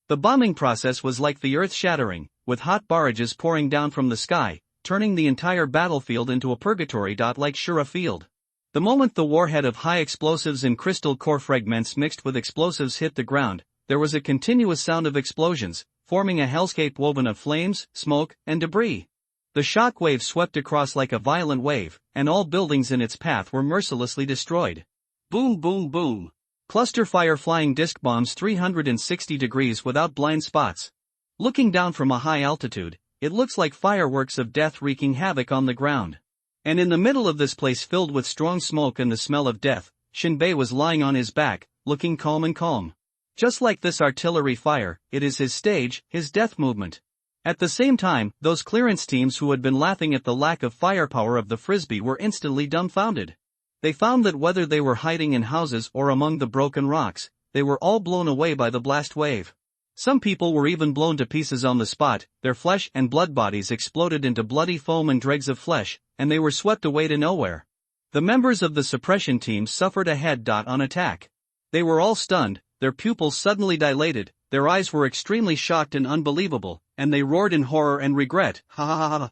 The bombing process was like the earth shattering, with hot barrages pouring down from the sky, turning the entire battlefield into a purgatory. Like Shura Field. The moment the warhead of high explosives and crystal core fragments mixed with explosives hit the ground, there was a continuous sound of explosions, forming a hellscape woven of flames, smoke, and debris. The shock wave swept across like a violent wave, and all buildings in its path were mercilessly destroyed. Boom boom boom. Cluster fire flying disc bombs 360 degrees without blind spots. Looking down from a high altitude, it looks like fireworks of death wreaking havoc on the ground. And in the middle of this place filled with strong smoke and the smell of death, Shinbei was lying on his back, looking calm and calm. Just like this artillery fire, it is his stage, his death movement. At the same time, those clearance teams who had been laughing at the lack of firepower of the frisbee were instantly dumbfounded. They found that whether they were hiding in houses or among the broken rocks, they were all blown away by the blast wave. Some people were even blown to pieces on the spot, their flesh and blood bodies exploded into bloody foam and dregs of flesh, and they were swept away to nowhere. The members of the suppression team suffered a head-on attack. They were all stunned, their pupils suddenly dilated, their eyes were extremely shocked and unbelievable, and they roared in horror and regret. Ha ha ha ha.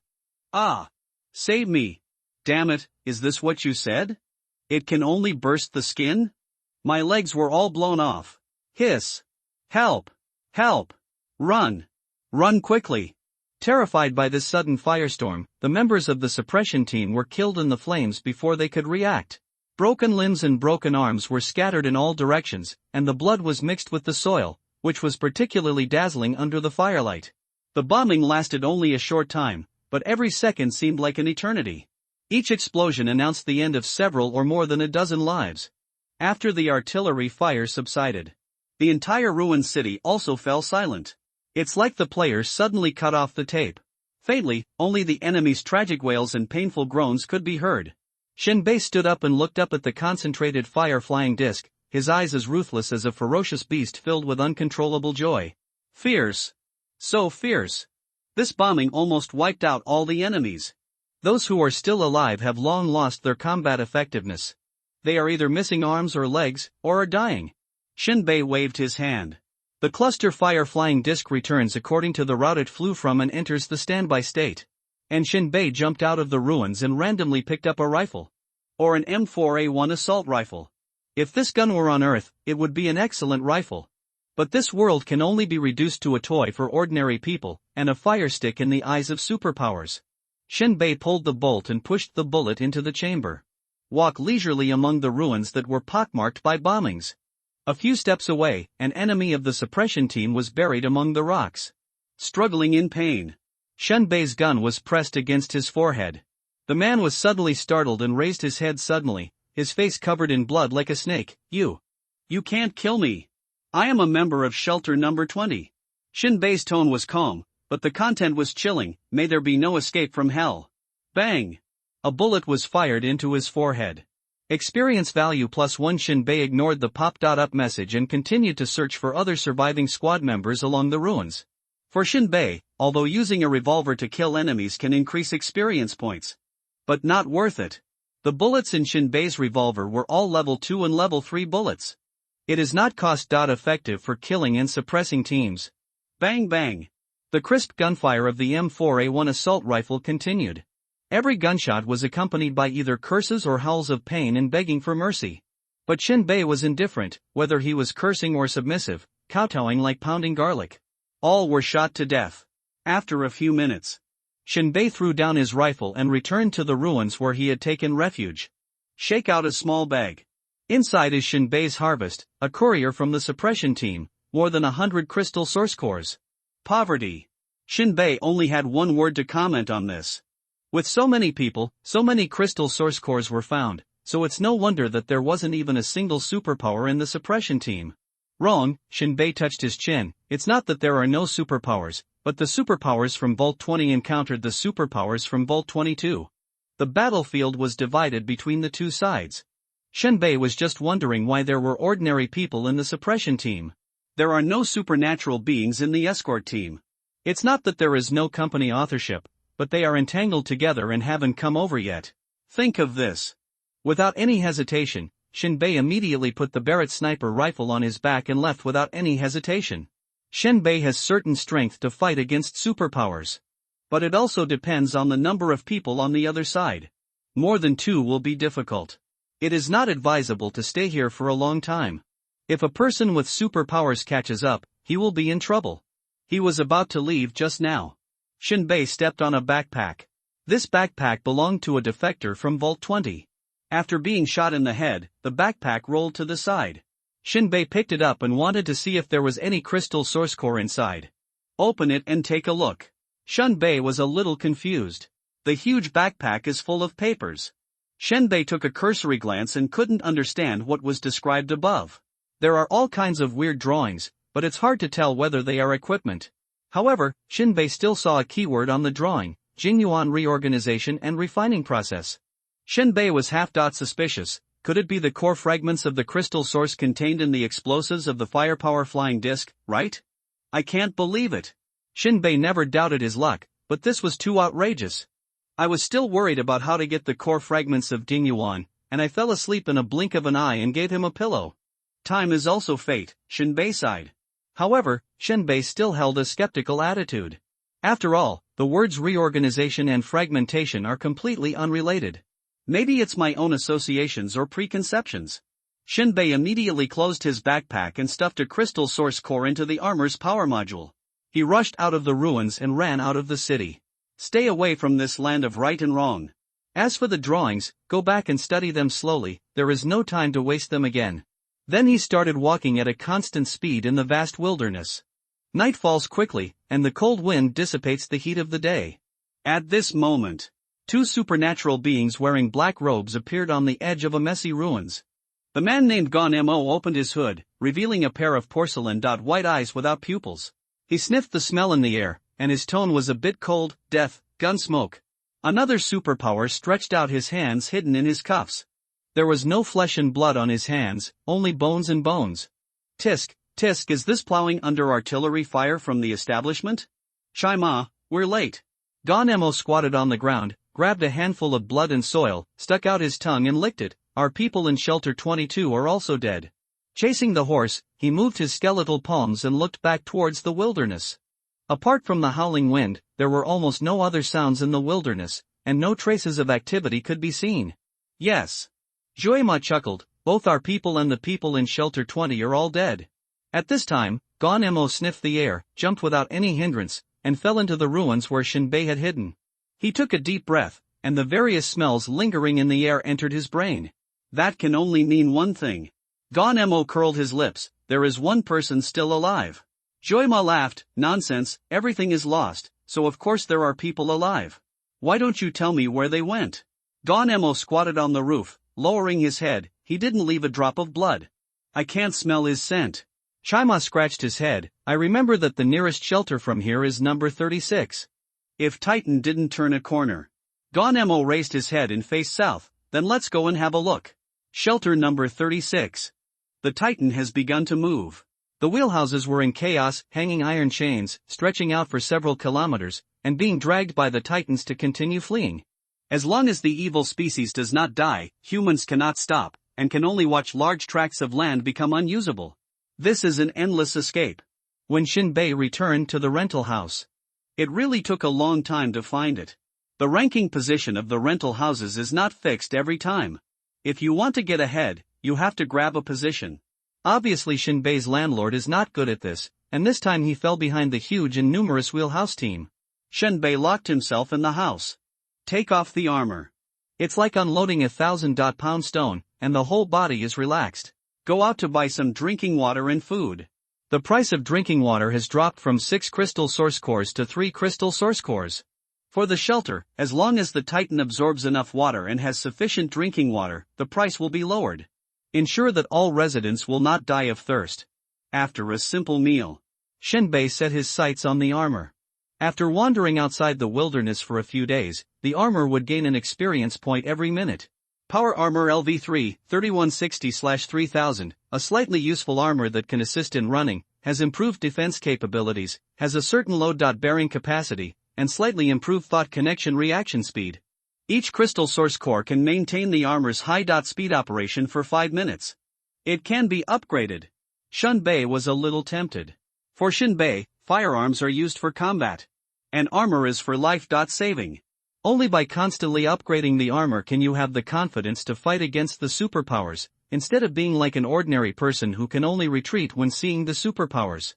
Ah! Save me! Damn it, is this what you said? It can only burst the skin? My legs were all blown off. Hiss! Help! Help! Run! Run quickly! Terrified by this sudden firestorm, the members of the suppression team were killed in the flames before they could react. Broken limbs and broken arms were scattered in all directions, and the blood was mixed with the soil, which was particularly dazzling under the firelight. The bombing lasted only a short time, but every second seemed like an eternity. Each explosion announced the end of several or more than a dozen lives. After the artillery fire subsided, the entire ruined city also fell silent. It's like the players suddenly cut off the tape. Faintly, only the enemy's tragic wails and painful groans could be heard. Shinbei stood up and looked up at the concentrated fire-flying disc, his eyes as ruthless as a ferocious beast filled with uncontrollable joy. Fierce. So fierce. This bombing almost wiped out all the enemies. Those who are still alive have long lost their combat effectiveness. They are either missing arms or legs, or are dying. Shinbei waved his hand. The cluster fire-flying disc returns according to the route it flew from and enters the standby state. And Shinbei jumped out of the ruins and randomly picked up a rifle. Or an M4A1 assault rifle. If this gun were on Earth, it would be an excellent rifle. But this world can only be reduced to a toy for ordinary people, and a fire stick in the eyes of superpowers. Shinbei pulled the bolt and pushed the bullet into the chamber. Walk leisurely among the ruins that were pockmarked by bombings. A few steps away, an enemy of the suppression team was buried among the rocks. Struggling in pain. Shinbei's gun was pressed against his forehead. The man was suddenly startled and raised his head suddenly, his face covered in blood like a snake. You can't kill me. I am a member of Shelter Number 20. Shinbei's tone was calm, but the content was chilling. May there be no escape from hell. Bang! A bullet was fired into his forehead. Experience value +1. Shinbei ignored the pop-up message and continued to search for other surviving squad members along the ruins. For Shinbei, although using a revolver to kill enemies can increase experience points. But not worth it. The bullets in Shinbei's revolver were all level 2 and level 3 bullets. It is not cost-effective for killing and suppressing teams. Bang bang. The crisp gunfire of the M4A1 assault rifle continued. Every gunshot was accompanied by either curses or howls of pain and begging for mercy. But Shinbei was indifferent, whether he was cursing or submissive, kowtowing like pounding garlic. All were shot to death. After a few minutes, Shinbei threw down his rifle and returned to the ruins where he had taken refuge. Shake out a small bag. Inside is Shinbei's harvest, a courier from the suppression team, more than 100 crystal source cores. Poverty. Shinbei only had one word to comment on this. With so many people, so many crystal source cores were found, so it's no wonder that there wasn't even a single superpower in the suppression team. Wrong, Shinbei touched his chin. It's not that there are no superpowers, but the superpowers from Vault 20 encountered the superpowers from Vault 22. The battlefield was divided between the two sides. Shinbei was just wondering why there were ordinary people in the suppression team. There are no supernatural beings in the escort team. It's not that there is no company authorship, but they are entangled together and haven't come over yet. Think of this. Without any hesitation, Shinbei immediately put the Barrett sniper rifle on his back and left without any hesitation. Shinbei has certain strength to fight against superpowers. But it also depends on the number of people on the other side. More than 2 will be difficult. It is not advisable to stay here for a long time. If a person with superpowers catches up, he will be in trouble. He was about to leave just now. Shinbei stepped on a backpack. This backpack belonged to a defector from Vault 20. After being shot in the head, the backpack rolled to the side. Shinbei picked it up and wanted to see if there was any crystal source core inside. Open it and take a look. Shinbei was a little confused. The huge backpack is full of papers. Shinbei took a cursory glance and couldn't understand what was described above. There are all kinds of weird drawings, but it's hard to tell whether they are equipment. However, Shinbei still saw a keyword on the drawing: Jinyuan reorganization and refining process. Shinbei was half suspicious. Could it be the core fragments of the crystal source contained in the explosives of the firepower flying disc, right? I can't believe it. Shinbei never doubted his luck, but this was too outrageous. I was still worried about how to get the core fragments of Jinyuan, and I fell asleep in a blink of an eye and gave him a pillow. Time is also fate, Shinbei sighed. However, Shinbei still held a skeptical attitude. After all, the words reorganization and fragmentation are completely unrelated. Maybe it's my own associations or preconceptions. Shinbei immediately closed his backpack and stuffed a crystal source core into the armor's power module. He rushed out of the ruins and ran out of the city. Stay away from this land of right and wrong. As for the drawings, go back and study them slowly, there is no time to waste them again. Then he started walking at a constant speed in the vast wilderness. Night falls quickly, and the cold wind dissipates the heat of the day. At this moment, 2 supernatural beings wearing black robes appeared on the edge of a messy ruins. The man named Gon Mo opened his hood, revealing a pair of porcelain-white eyes without pupils. He sniffed the smell in the air, and his tone was a bit cold: death, gun smoke. Another superpower stretched out his hands hidden in his cuffs. There was no flesh and blood on his hands, only bones and bones. Tisk, tisk, is this plowing under artillery fire from the establishment? Chaima, we're late. Gon Mo squatted on the ground, grabbed a handful of blood and soil, stuck out his tongue and licked it. Our people in Shelter 22 are also dead. Chasing the horse, he moved his skeletal palms and looked back towards the wilderness. Apart from the howling wind, there were almost no other sounds in the wilderness, and no traces of activity could be seen. Yes. Joima chuckled, both our people and the people in Shelter 20 are all dead. At this time, Gon Mo sniffed the air, jumped without any hindrance, and fell into the ruins where Shinbei had hidden. He took a deep breath, and the various smells lingering in the air entered his brain. That can only mean one thing. Gon Mo curled his lips: there is one person still alive. Joima laughed: nonsense, everything is lost, so of course there are people alive. Why don't you tell me where they went? Gon Mo squatted on the roof, lowering his head. He didn't leave a drop of blood. I can't smell his scent. Chaima scratched his head. I remember that the nearest shelter from here is number 36. If Titan didn't turn a corner. Gon Mo raised his head and faced south. Then let's go and have a look. Shelter number 36. The Titan has begun to move. The wheelhouses were in chaos, hanging iron chains, stretching out for several kilometers, and being dragged by the Titans to continue fleeing. As long as the evil species does not die, humans cannot stop, and can only watch large tracts of land become unusable. This is an endless escape. When Shinbei returned to the rental house, it really took a long time to find it. The ranking position of the rental houses is not fixed every time. If you want to get ahead, you have to grab a position. Obviously Shinbei's landlord is not good at this, and this time he fell behind the huge and numerous wheelhouse team. Shenbei locked himself in the house. Take off the armor. It's like unloading 1,000-pound stone, and the whole body is relaxed. Go out to buy some drinking water and food. The price of drinking water has dropped from 6 crystal source cores to 3 crystal source cores. For the shelter, as long as the Titan absorbs enough water and has sufficient drinking water, the price will be lowered. Ensure that all residents will not die of thirst. After a simple meal, Shenbei set his sights on the armor. After wandering outside the wilderness for a few days, the armor would gain an experience point every minute. Power Armor LV3, 3160/3000, a slightly useful armor that can assist in running, has improved defense capabilities, has a certain load-bearing capacity, and slightly improved thought connection reaction speed. Each crystal source core can maintain the armor's high speed operation for 5 minutes. It can be upgraded. Shenbei was a little tempted. For Shenbei, firearms are used for combat. And armor is for life saving. Only by constantly upgrading the armor can you have the confidence to fight against the superpowers, instead of being like an ordinary person who can only retreat when seeing the superpowers.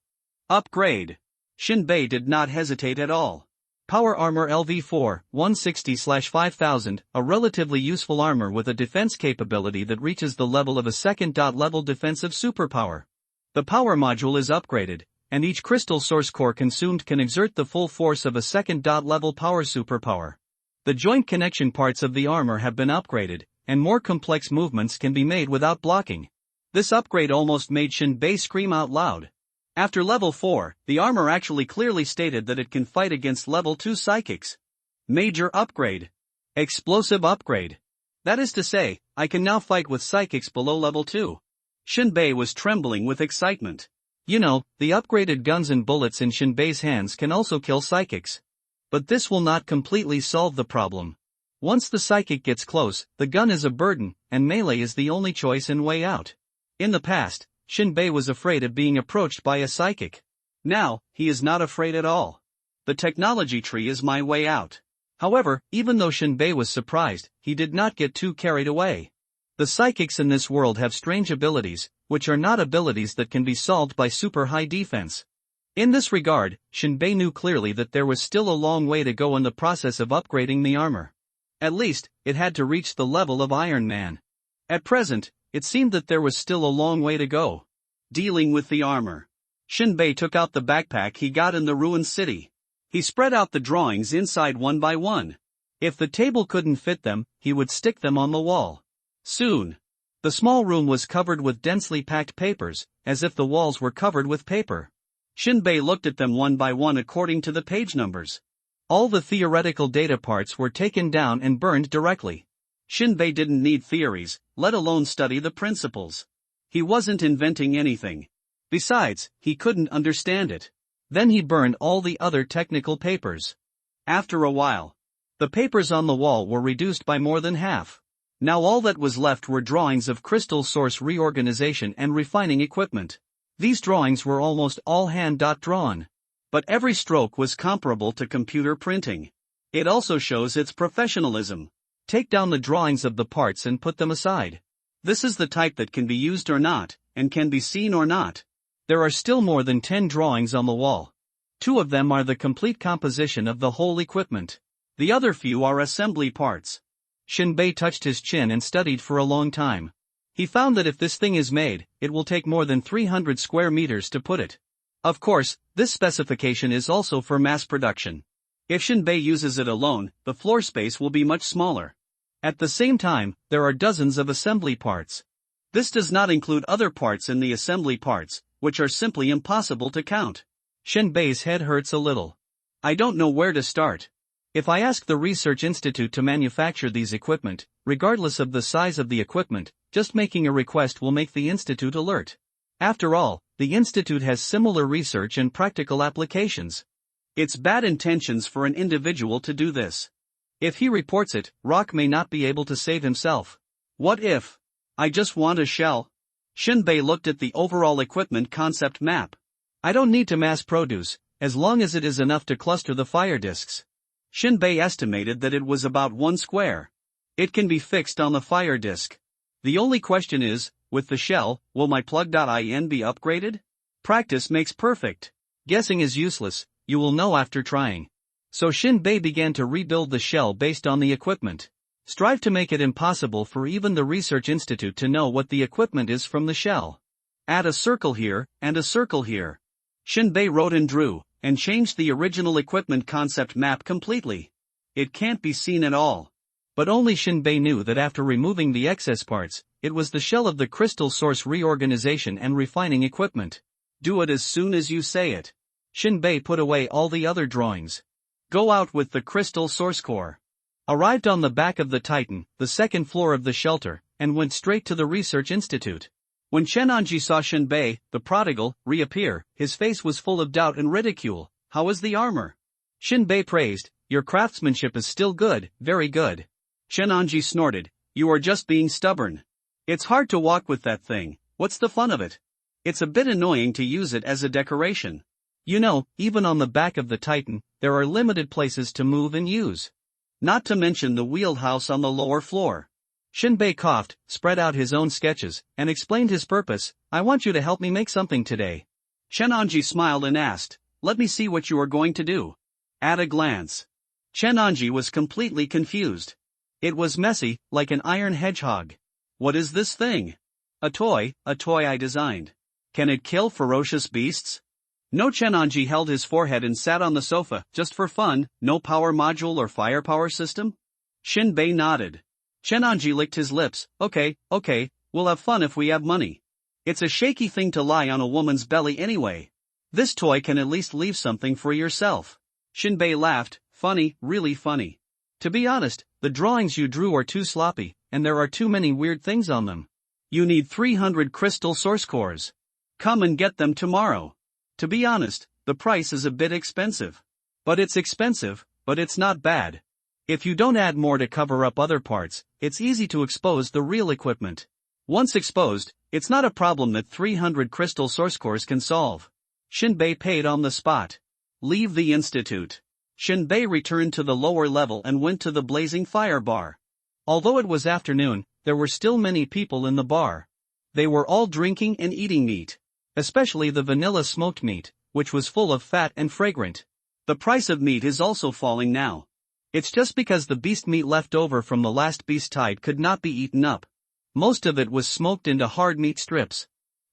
Upgrade. Shenbei did not hesitate at all. Power Armor LV4, 160/5000, a relatively useful armor with a defense capability that reaches the level of a second-level defensive superpower. The power module is upgraded, and each crystal source core consumed can exert the full force of a second-level power superpower. The joint connection parts of the armor have been upgraded, and more complex movements can be made without blocking. This upgrade almost made Shenbei scream out loud. After level 4, the armor actually clearly stated that it can fight against level 2 psychics. Major upgrade. Explosive upgrade. That is to say, I can now fight with psychics below level 2. Shenbei was trembling with excitement. You know, the upgraded guns and bullets in Shenbei's hands can also kill psychics. But this will not completely solve the problem. Once the psychic gets close, the gun is a burden, and melee is the only choice and way out. In the past, Shenbei was afraid of being approached by a psychic. Now, he is not afraid at all. The technology tree is my way out. However, even though Shenbei was surprised, he did not get too carried away. The psychics in this world have strange abilities, which are not abilities that can be solved by super high defense. In this regard, Shenbei knew clearly that there was still a long way to go in the process of upgrading the armor. At least, it had to reach the level of Iron Man. At present, it seemed that there was still a long way to go. Dealing with the armor. Shenbei took out the backpack he got in the ruined city. He spread out the drawings inside one by one. If the table couldn't fit them, he would stick them on the wall. Soon, the small room was covered with densely packed papers, as if the walls were covered with paper. Shenbei looked at them one by one according to the page numbers. All the theoretical data parts were taken down and burned directly. Shenbei didn't need theories, let alone study the principles. He wasn't inventing anything. Besides, he couldn't understand it. Then he burned all the other technical papers. After a while, the papers on the wall were reduced by more than half. Now all that was left were drawings of crystal source reorganization and refining equipment. These drawings were almost all hand-drawn. But every stroke was comparable to computer printing. It also shows its professionalism. Take down the drawings of the parts and put them aside. This is the type that can be used or not, and can be seen or not. There are still more than 10 drawings on the wall. 2 of them are the complete composition of the whole equipment. The other few are assembly parts. Shenbei touched his chin and studied for a long time. He found that if this thing is made, it will take more than 300 square meters to put it. Of course, this specification is also for mass production. If Shenbei uses it alone, the floor space will be much smaller. At the same time, there are dozens of assembly parts. This does not include other parts in the assembly parts, which are simply impossible to count. Shenbei's head hurts a little. I don't know where to start. If I ask the research institute to manufacture these equipment, regardless of the size of the equipment, just making a request will make the institute alert. After all, the institute has similar research and practical applications. It's bad intentions for an individual to do this. If he reports it, Rock may not be able to save himself. What if I just want a shell? Shenbei looked at the overall equipment concept map. I don't need to mass produce, as long as it is enough to cluster the fire disks. Shenbei estimated that it was about 1 square. It can be fixed on the fire disk. The only question is, with the shell, will my plug.in be upgraded? Practice makes perfect. Guessing is useless, you will know after trying. So Shinbei began to rebuild the shell based on the equipment. Strive to make it impossible for even the research institute to know what the equipment is from the shell. Add a circle here, and a circle here. Shinbei wrote and drew, and changed the original equipment concept map completely. It can't be seen at all. But only Shinbei knew that after removing the excess parts, it was the shell of the crystal source reorganization and refining equipment. Do it as soon as you say it. Shinbei put away all the other drawings. Go out with the crystal source core. Arrived on the back of the Titan, the second floor of the shelter, and went straight to the research institute. When Chenonji saw Shinbei, the prodigal, reappear, his face was full of doubt and ridicule. How is the armor? Shinbei praised, your craftsmanship is still good, very good. Chenonji snorted, you are just being stubborn. It's hard to walk with that thing, what's the fun of it? It's a bit annoying to use it as a decoration. You know, even on the back of the Titan, there are limited places to move and use. Not to mention the wheelhouse on the lower floor. Shinbei coughed, spread out his own sketches, and explained his purpose. I want you to help me make something today. Chenonji smiled and asked, let me see what you are going to do. At a glance. Chenonji was completely confused. It was messy, like an iron hedgehog. What is this thing? A toy I designed. Can it kill ferocious beasts? No. Chenonji held his forehead and sat on the sofa, just for fun, no power module or firepower system? Shinbei nodded. Chenonji licked his lips, okay, we'll have fun if we have money. It's a shaky thing to lie on a woman's belly anyway. This toy can at least leave something for yourself. Shinbei laughed, funny, really funny. To be honest, the drawings you drew are too sloppy, and there are too many weird things on them. You need 300 crystal source cores. Come and get them tomorrow. To be honest, the price is a bit expensive. But it's expensive, but it's not bad. If you don't add more to cover up other parts, it's easy to expose the real equipment. Once exposed, it's not a problem that 300 crystal source cores can solve. Shinbei paid on the spot. Leave the institute. Shinbei returned to the lower level and went to the blazing fire bar. Although it was afternoon, there were still many people in the bar. They were all drinking and eating meat. Especially the vanilla smoked meat, which was full of fat and fragrant. The price of meat is also falling now. It's just because the beast meat left over from the last beast tide could not be eaten up. Most of it was smoked into hard meat strips.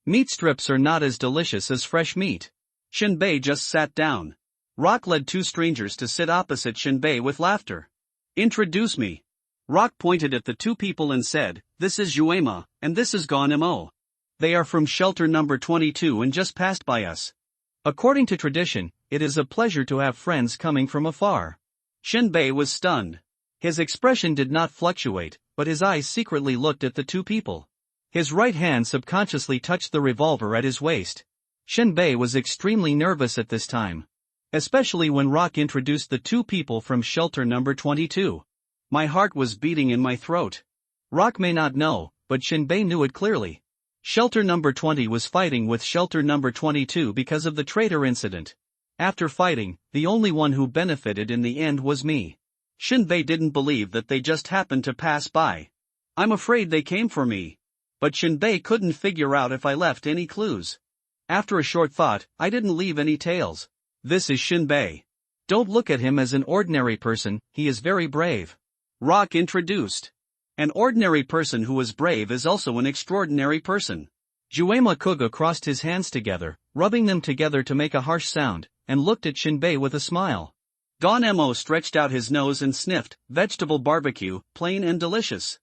Meat strips are not as delicious as fresh meat. Shinbei just sat down. Rock led two strangers to sit opposite Shinbei with laughter. Introduce me. Rock pointed at the two people and said, this is Yuema, and this is Gon-mo. They are from shelter number 22 and just passed by us. According to tradition, it is a pleasure to have friends coming from afar. Shinbei was stunned. His expression did not fluctuate, but his eyes secretly looked at the two people. His right hand subconsciously touched the revolver at his waist. Shinbei was extremely nervous at this time. Especially when Rock introduced the two people from shelter number 22. My heart was beating in my throat. Rock may not know, but Shinbei knew it clearly. Shelter number 20 was fighting with shelter number 22 because of the traitor incident. After fighting, the only one who benefited in the end was me. Shinbei didn't believe that they just happened to pass by. I'm afraid they came for me. But Shinbei couldn't figure out if I left any clues. After a short thought, I didn't leave any tails. This is Shinbei. Don't look at him as an ordinary person, he is very brave. Rock introduced. An ordinary person who is brave is also an extraordinary person. Juema Kuga crossed his hands together, rubbing them together to make a harsh sound, and looked at Shinbei with a smile. Gon-mo stretched out his nose and sniffed, vegetable barbecue, plain and delicious.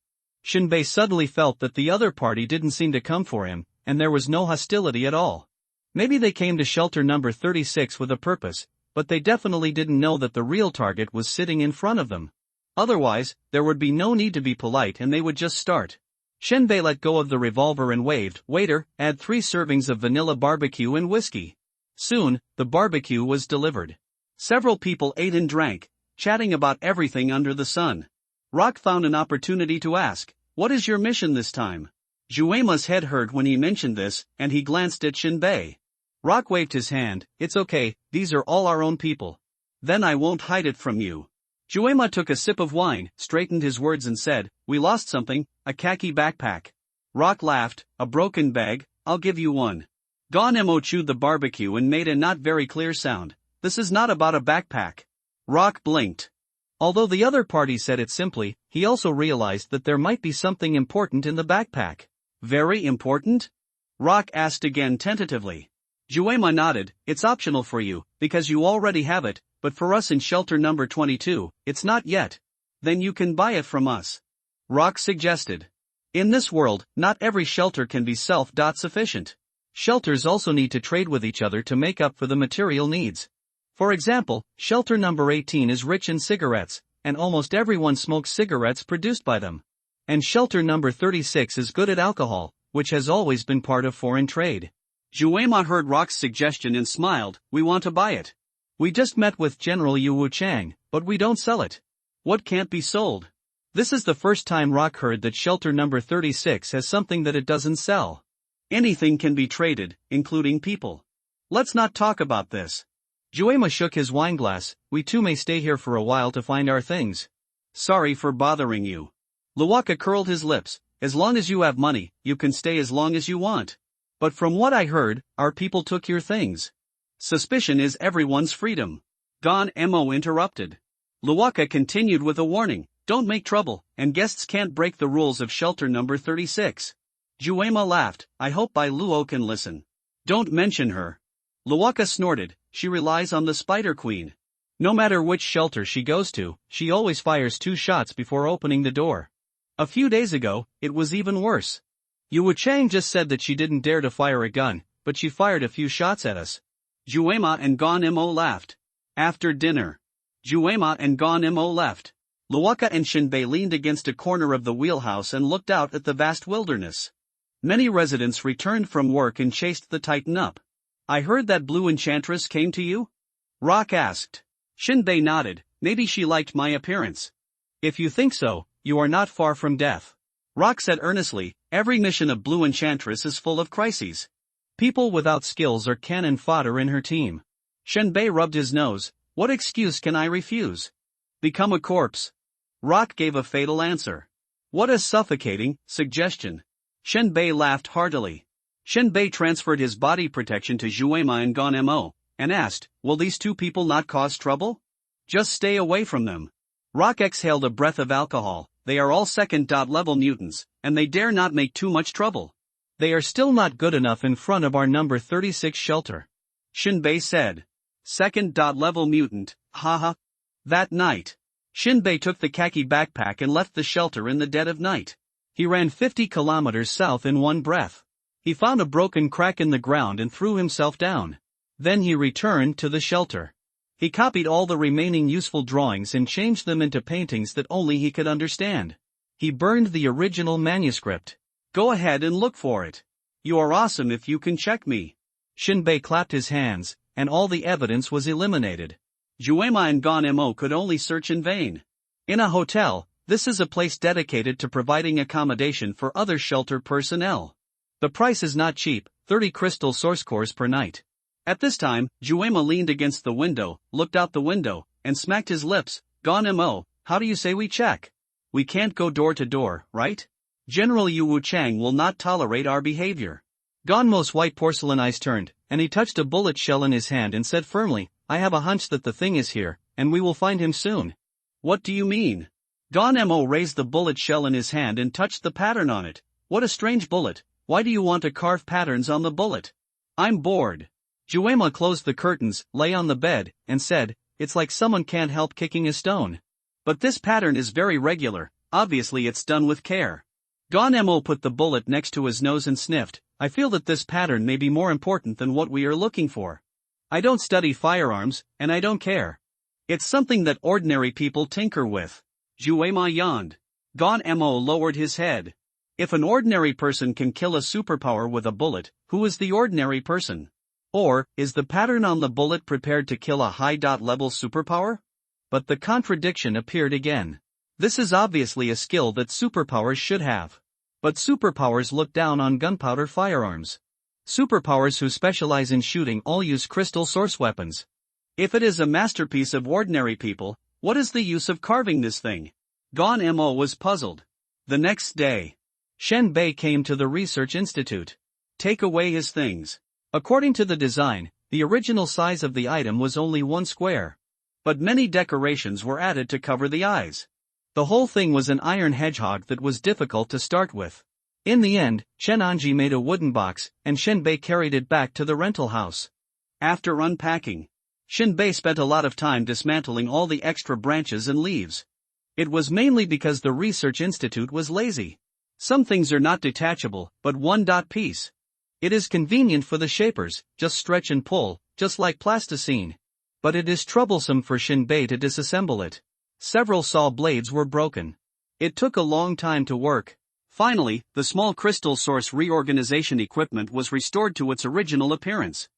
Shinbei suddenly felt that the other party didn't seem to come for him, and there was no hostility at all. Maybe they came to shelter number 36 with a purpose, but they definitely didn't know that the real target was sitting in front of them. Otherwise, there would be no need to be polite and they would just start. Shinbei let go of the revolver and waved, waiter, add 3 servings of vanilla barbecue and whiskey. Soon, the barbecue was delivered. Several people ate and drank, chatting about everything under the sun. Rock found an opportunity to ask, what is your mission this time? Juema's head hurt when he mentioned this, and he glanced at Shinbei. Rock waved his hand, it's okay, these are all our own people. Then I won't hide it from you. Juema took a sip of wine, straightened his words and said, we lost something, a khaki backpack. Rock laughed, a broken bag, I'll give you one. Gon Mo chewed the barbecue and made a not very clear sound. This is not about a backpack. Rock blinked. Although the other party said it simply, he also realized that there might be something important in the backpack. Very important? Rock asked again tentatively. Juema nodded. It's optional for you, because you already have it, but for us in shelter number 22, it's not yet. Then you can buy it from us. Rock suggested. In this world, not every shelter can be self-sufficient. Shelters also need to trade with each other to make up for the material needs. For example, shelter number 18 is rich in cigarettes, and almost everyone smokes cigarettes produced by them. And shelter number 36 is good at alcohol, which has always been part of foreign trade. Juema heard Rock's suggestion and smiled. We want to buy it. We just met with General Yu Wuchang, but we don't sell it. What can't be sold? This is the first time Rock heard that shelter number 36 has something that it doesn't sell. Anything can be traded, including people. Let's not talk about this. Juema shook his wineglass. We too may stay here for a while to find our things. Sorry for bothering you. Luwaka curled his lips. As long as you have money, you can stay as long as you want. But from what I heard, our people took your things. Suspicion is everyone's freedom. Gon Mo interrupted. Luwaka continued with a warning. Don't make trouble, and guests can't break the rules of shelter number 36. Juema laughed. I hope Bai Luo can listen. Don't mention her. Luwaka snorted. She relies on the Spider Queen. No matter which shelter she goes to, she always fires 2 shots before opening the door. A few days ago, it was even worse. Yu Wuchang just said that she didn't dare to fire a gun, but she fired a few shots at us. Juema and Gon Mo laughed. After dinner, Juema and Gon Mo left. Luwaka and Shinbei leaned against a corner of the wheelhouse and looked out at the vast wilderness. Many residents returned from work and chased the Titan up. I heard that Blue Enchantress came to you? Rock asked. Shinbei nodded. Maybe she liked my appearance. If you think so, you are not far from death. Rock said earnestly, every mission of Blue Enchantress is full of crises. People without skills are cannon fodder in her team. Shinbei rubbed his nose. What excuse can I refuse? Become a corpse. Rock gave a fatal answer. What a suffocating suggestion. Shinbei laughed heartily. Shinbei transferred his body protection to Juema and Gon Mo, and asked, will these 2 people not cause trouble? Just stay away from them. Rock exhaled a breath of alcohol. They are all second-level mutants, and they dare not make too much trouble. They are still not good enough in front of our number 36 shelter. Shinbei said. Second-level mutant, haha. That night, Shinbei took the khaki backpack and left the shelter in the dead of night. He ran 50 kilometers south in one breath. He found a broken crack in the ground and threw himself down. Then he returned to the shelter. He copied all the remaining useful drawings and changed them into paintings that only he could understand. He burned the original manuscript. Go ahead and look for it. You are awesome if you can check me. Shinbei clapped his hands, and all the evidence was eliminated. Juema and Gon Mo could only search in vain. In a hotel, this is a place dedicated to providing accommodation for other shelter personnel. The price is not cheap, 30 crystal source cores per night. At this time, Juema leaned against the window, looked out the window, and smacked his lips. Gon Mo, how do you say we check? We can't go door to door, right? General Yu Wuchang will not tolerate our behavior. Gon Mo's white porcelain eyes turned, and he touched a bullet shell in his hand and said firmly, I have a hunch that the thing is here, and we will find him soon. What do you mean? Gon Mo raised the bullet shell in his hand and touched the pattern on it. What a strange bullet. Why do you want to carve patterns on the bullet? I'm bored. Juema closed the curtains, lay on the bed, and said, it's like someone can't help kicking a stone. But this pattern is very regular, obviously it's done with care. Gon Mo put the bullet next to his nose and sniffed. I feel that this pattern may be more important than what we are looking for. I don't study firearms, and I don't care. It's something that ordinary people tinker with. Juema yawned. Gon Mo lowered his head. If an ordinary person can kill a superpower with a bullet, who is the ordinary person? Or, is the pattern on the bullet prepared to kill a high-level superpower? But the contradiction appeared again. This is obviously a skill that superpowers should have. But superpowers look down on gunpowder firearms. Superpowers who specialize in shooting all use crystal source weapons. If it is a masterpiece of ordinary people, what is the use of carving this thing? Gon Mo was puzzled. The next day, Shen Bei came to the research institute. Take away his things. According to the design, the original size of the item was only 1 square. But many decorations were added to cover the eyes. The whole thing was an iron hedgehog that was difficult to start with. In the end, Shenanji made a wooden box, and Shinbei carried it back to the rental house. After unpacking, Shinbei spent a lot of time dismantling all the extra branches and leaves. It was mainly because the research institute was lazy. Some things are not detachable, but one-piece. It is convenient for the shapers, just stretch and pull, just like plasticine. But it is troublesome for Shinbei to disassemble it. Several saw blades were broken. It took a long time to work. Finally, the small crystal source reorganization equipment was restored to its original appearance.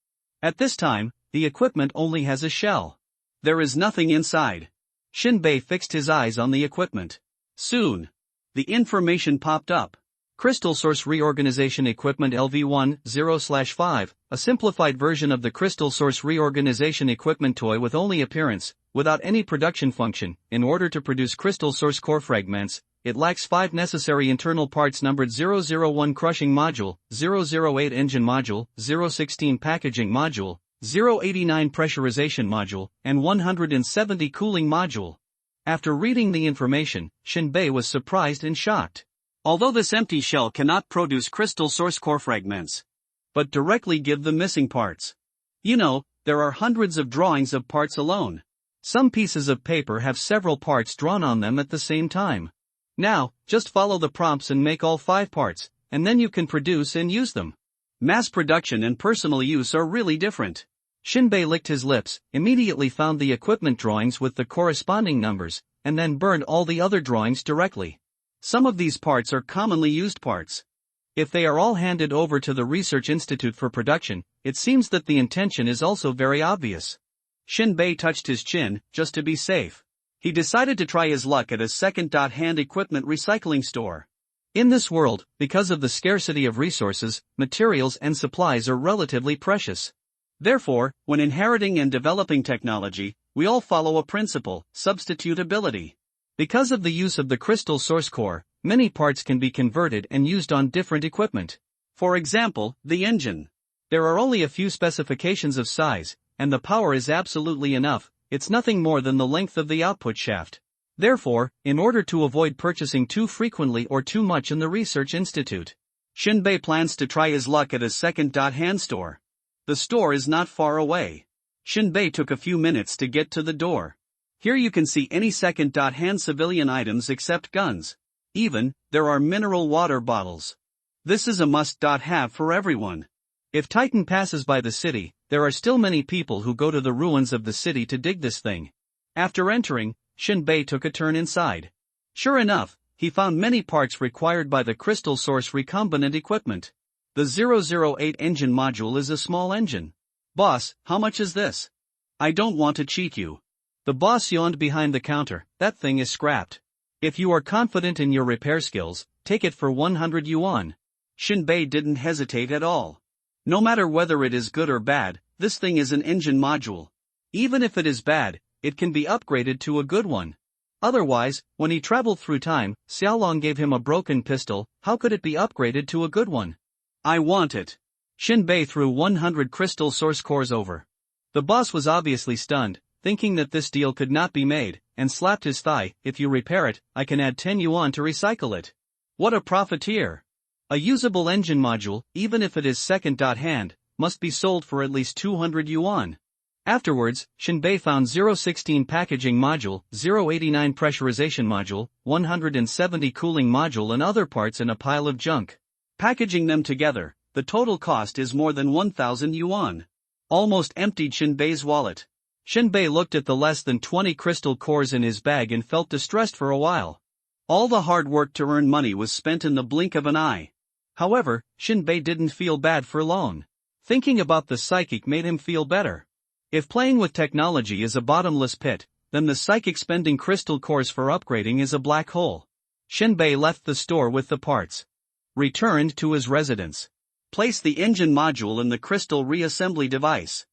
At this time, the equipment only has a shell. There is nothing inside. Shinbei fixed his eyes on the equipment. Soon, the information popped up. Crystal Source Reorganization Equipment LV10/5, a simplified version of the Crystal Source Reorganization Equipment toy with only appearance, without any production function. In order to produce Crystal Source core fragments, it lacks 5 necessary internal parts numbered 001 Crushing Module, 008 Engine Module, 016 Packaging Module, 089 Pressurization Module, and 170 Cooling Module. After reading the information, Shinbei was surprised and shocked. Although this empty shell cannot produce crystal source core fragments, but directly give the missing parts. You know, there are hundreds of drawings of parts alone. Some pieces of paper have several parts drawn on them at the same time. Now, just follow the prompts and make all 5 parts, and then you can produce and use them. Mass production and personal use are really different. Shinbei licked his lips, immediately found the equipment drawings with the corresponding numbers, and then burned all the other drawings directly. Some of these parts are commonly used parts. If they are all handed over to the Research Institute for production, it seems that the intention is also very obvious. Shinbei touched his chin, just to be safe. He decided to try his luck at a second-hand equipment recycling store. In this world, because of the scarcity of resources, materials and supplies are relatively precious. Therefore, when inheriting and developing technology, we all follow a principle: substitutability. Because of the use of the crystal source core, many parts can be converted and used on different equipment. For example, the engine. There are only a few specifications of size, and the power is absolutely enough. It's nothing more than the length of the output shaft. Therefore, in order to avoid purchasing too frequently or too much in the Research Institute, Shinbei plans to try his luck at a second-hand store. The store is not far away. Shinbei took a few minutes to get to the door. Here you can see any second-hand civilian items except guns. Even, there are mineral water bottles. This is a must-have for everyone. If Titan passes by the city, there are still many people who go to the ruins of the city to dig this thing. After entering, Shinbei took a turn inside. Sure enough, he found many parts required by the crystal source recombinant equipment. The 008 engine module is a small engine. Boss, how much is this? I don't want to cheat you. The boss yawned behind the counter. That thing is scrapped. If you are confident in your repair skills, take it for 100 yuan. Shinbei didn't hesitate at all. No matter whether it is good or bad, this thing is an engine module. Even if it is bad, it can be upgraded to a good one. Otherwise, when he traveled through time, Xiaolong gave him a broken pistol. How could it be upgraded to a good one? I want it. Shinbei threw 100 crystal source cores over. The boss was obviously stunned, thinking that this deal could not be made, and slapped his thigh. If you repair it, I can add 10 yuan to recycle it. What a profiteer! A usable engine module, even if it is second-hand, must be sold for at least 200 yuan. Afterwards, Shinbei found 016 packaging module, 089 pressurization module, 170 cooling module and other parts in a pile of junk. Packaging them together, the total cost is more than 1,000 yuan. Almost emptied Shinbei's wallet. Shinbei looked at the less than 20 crystal cores in his bag and felt distressed for a while. All the hard work to earn money was spent in the blink of an eye. However, Shinbei didn't feel bad for long. Thinking about the psychic made him feel better. If playing with technology is a bottomless pit, then the psychic spending crystal cores for upgrading is a black hole. Shinbei left the store with the parts. Returned to his residence. Placed the engine module in the crystal reassembly device.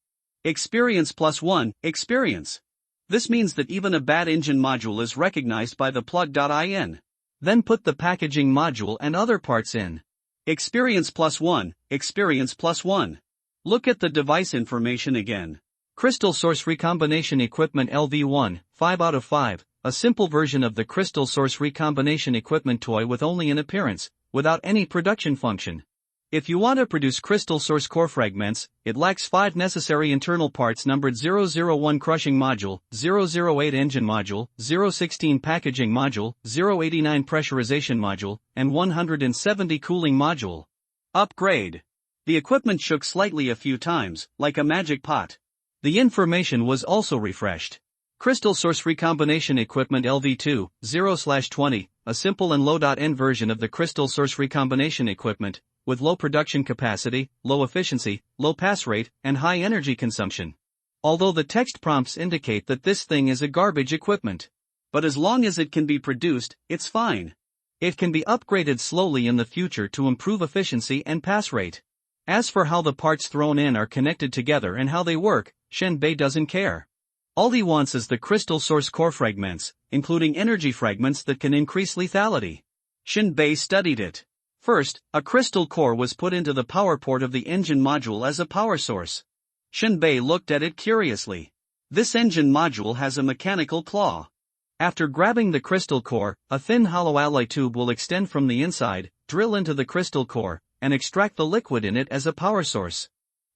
Experience +1, experience. This means that even a bad engine module is recognized by the plug.in. Then put the packaging module and other parts in. Experience +1, experience +1. Look at the device information again. Crystal Source Recombination Equipment LV1, 5 out of 5, a simple version of the Crystal Source Recombination Equipment toy with only an appearance, without any production function. If you want to produce crystal source core fragments, it lacks 5 necessary internal parts numbered 001 crushing module, 008 engine module, 016 packaging module, 089 pressurization module, and 170 cooling module. Upgrade. The equipment shook slightly a few times, like a magic pot. The information was also refreshed. Crystal Source Recombination Equipment LV2, 0/20, a simple and low.n version of the Crystal Source Recombination Equipment, with low production capacity, low efficiency, low pass rate, and high energy consumption. Although the text prompts indicate that this thing is a garbage equipment. But as long as it can be produced, it's fine. It can be upgraded slowly in the future to improve efficiency and pass rate. As for how the parts thrown in are connected together and how they work, Shenbei doesn't care. All he wants is the crystal source core fragments, including energy fragments that can increase lethality. Shenbei studied it. First, a crystal core was put into the power port of the engine module as a power source. Shenbei looked at it curiously. This engine module has a mechanical claw. After grabbing the crystal core, a thin hollow alloy tube will extend from the inside, drill into the crystal core, and extract the liquid in it as a power source.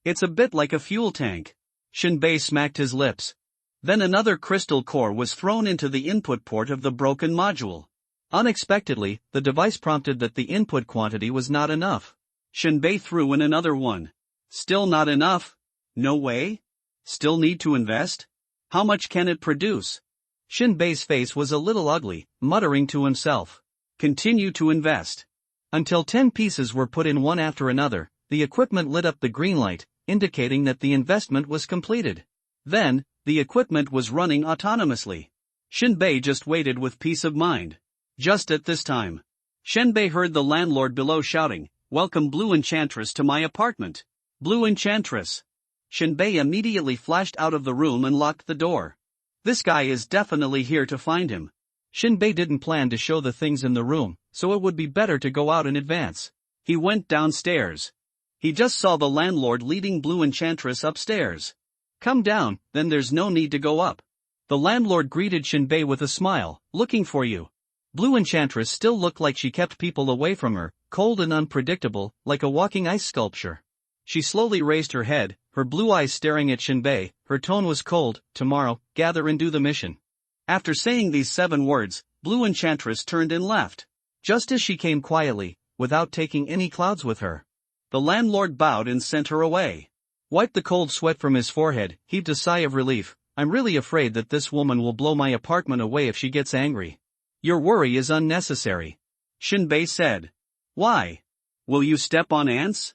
It's a bit like a fuel tank. Shenbei smacked his lips. Then another crystal core was thrown into the input port of the broken module. Unexpectedly, the device prompted that the input quantity was not enough. Shenbei threw in another one. Still not enough? No way? Still need to invest? How much can it produce? Shenbei's face was a little ugly, muttering to himself. Continue to invest. Until 10 pieces were put in one after another, the equipment lit up the green light, indicating that the investment was completed. Then, the equipment was running autonomously. Shenbei just waited with peace of mind. Just at this time, Shenbei heard the landlord below shouting, "Welcome Blue Enchantress to my apartment." Blue Enchantress. Shenbei immediately flashed out of the room and locked the door. This guy is definitely here to find him. Shenbei didn't plan to show the things in the room, so it would be better to go out in advance. He went downstairs. He just saw the landlord leading Blue Enchantress upstairs. Come down, then there's no need to go up. The landlord greeted Shenbei with a smile, looking for you. Blue Enchantress still looked like she kept people away from her, cold and unpredictable, like a walking ice sculpture. She slowly raised her head, her blue eyes staring at Shenbei. Her tone was cold. Tomorrow, gather and do the mission. After saying these 7 words, Blue Enchantress turned and left. Just as she came quietly, without taking any clouds with her. The landlord bowed and sent her away. Wiped the cold sweat from his forehead, heaved a sigh of relief. I'm really afraid that this woman will blow my apartment away if she gets angry. Your worry is unnecessary. Shenbei said. Why? Will you step on ants?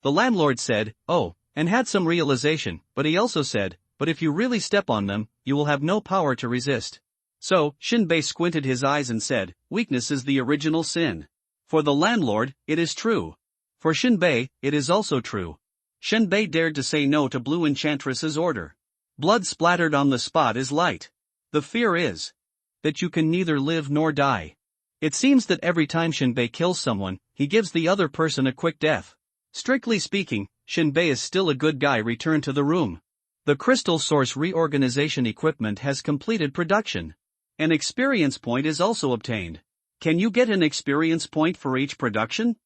The landlord said, oh, and had some realization, but he also said, but if you really step on them, you will have no power to resist. So, Shenbei squinted his eyes and said, weakness is the original sin. For the landlord, it is true. For Shenbei, it is also true. Shenbei dared to say no to Blue Enchantress's order. Blood splattered on the spot is light. The fear is that you can neither live nor die. It seems that every time Shenbei kills someone, he gives the other person a quick death. Strictly speaking, Shenbei is still a good guy. Returned to the room. The Crystal Source Reorganization Equipment has completed production. An experience point is also obtained. Can you get an experience point for each production?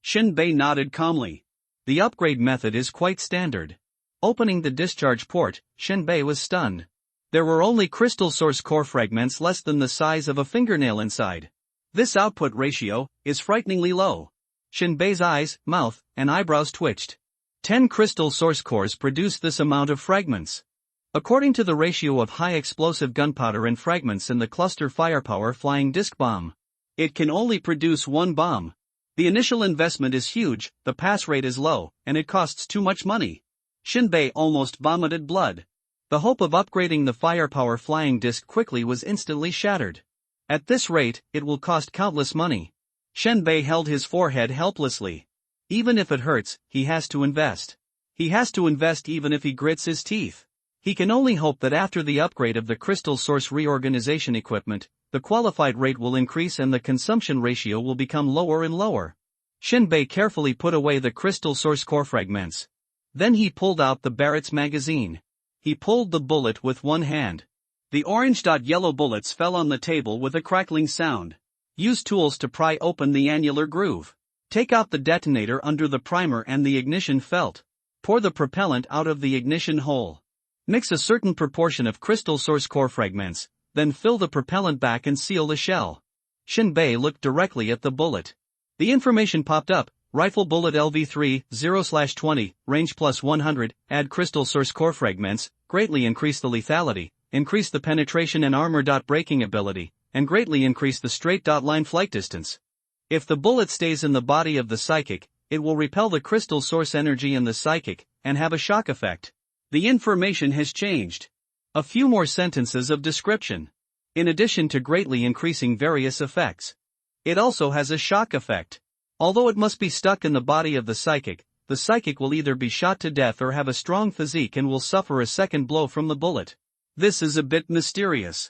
Shenbei nodded calmly. The upgrade method is quite standard. Opening the discharge port, Shenbei was stunned. There were only crystal source core fragments less than the size of a fingernail inside. This output ratio is frighteningly low. Shenbei's eyes, mouth, and eyebrows twitched. 10 crystal source cores produce this amount of fragments. According to the ratio of high explosive gunpowder and fragments in the cluster firepower flying disc bomb, it can only produce 1 bomb. The initial investment is huge, the pass rate is low, and it costs too much money. Shenbei almost vomited blood. The hope of upgrading the firepower flying disc quickly was instantly shattered. At this rate, it will cost countless money. Shenbei held his forehead helplessly. Even if it hurts, he has to invest. He has to invest even if he grits his teeth. He can only hope that after the upgrade of the Crystal Source Reorganization Equipment, the qualified rate will increase and the consumption ratio will become lower and lower. Shenbei carefully put away the Crystal Source core fragments. Then he pulled out the Barrett's magazine. He pulled the bullet with one hand. The orange-yellow bullets fell on the table with a crackling sound. Use tools to pry open the annular groove. Take out the detonator under the primer and the ignition felt. Pour the propellant out of the ignition hole. Mix a certain proportion of crystal source core fragments, then fill the propellant back and seal the shell. Shinbei looked directly at the bullet. The information popped up: rifle bullet LV3, 0/20, range plus 100, add crystal source core fragments, greatly increase the lethality, increase the penetration and armor.breaking ability, and greatly increase the straight-line flight distance. If the bullet stays in the body of the psychic, it will repel the crystal source energy in the psychic, and have a shock effect. The information has changed. A few more sentences of description. In addition to greatly increasing various effects, it also has a shock effect. Although it must be stuck in the body of the psychic will either be shot to death or have a strong physique and will suffer a second blow from the bullet. This is a bit mysterious.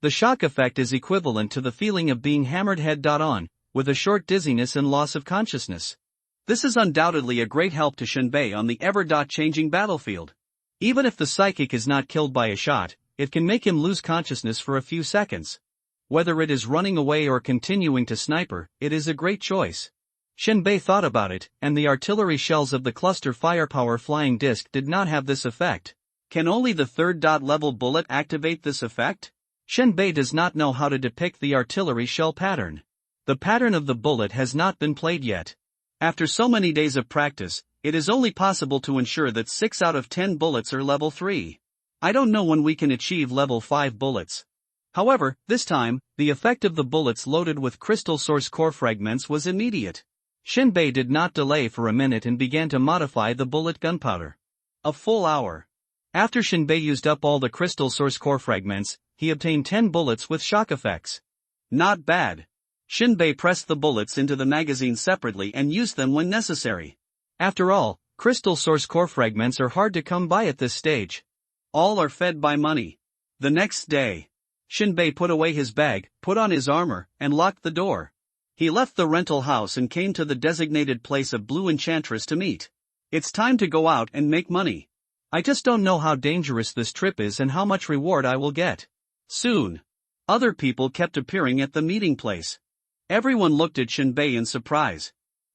The shock effect is equivalent to the feeling of being hammered head-on, with a short dizziness and loss of consciousness. This is undoubtedly a great help to Shinbei on the ever-changing battlefield. Even if the psychic is not killed by a shot, it can make him lose consciousness for a few seconds. Whether it is running away or continuing to sniper, it is a great choice. Shinbei thought about it, and the artillery shells of the cluster firepower flying disc did not have this effect. Can only the third-level bullet activate this effect? Shinbei does not know how to depict the artillery shell pattern. The pattern of the bullet has not been played yet. After so many days of practice, it is only possible to ensure that 6 out of 10 bullets are level 3. I don't know when we can achieve level 5 bullets. However, this time, the effect of the bullets loaded with crystal source core fragments was immediate. Shinbei did not delay for a minute and began to modify the bullet gunpowder. A full hour. After Shinbei used up all the crystal source core fragments, he obtained 10 bullets with shock effects. Not bad. Shinbei pressed the bullets into the magazine separately and used them when necessary. After all, crystal source core fragments are hard to come by at this stage. All are fed by money. The next day, Shinbei put away his bag, put on his armor, and locked the door. He left the rental house and came to the designated place of Blue Enchantress to meet. It's time to go out and make money. I just don't know how dangerous this trip is and how much reward I will get. Soon. Other people kept appearing at the meeting place. Everyone looked at Shinbei in surprise.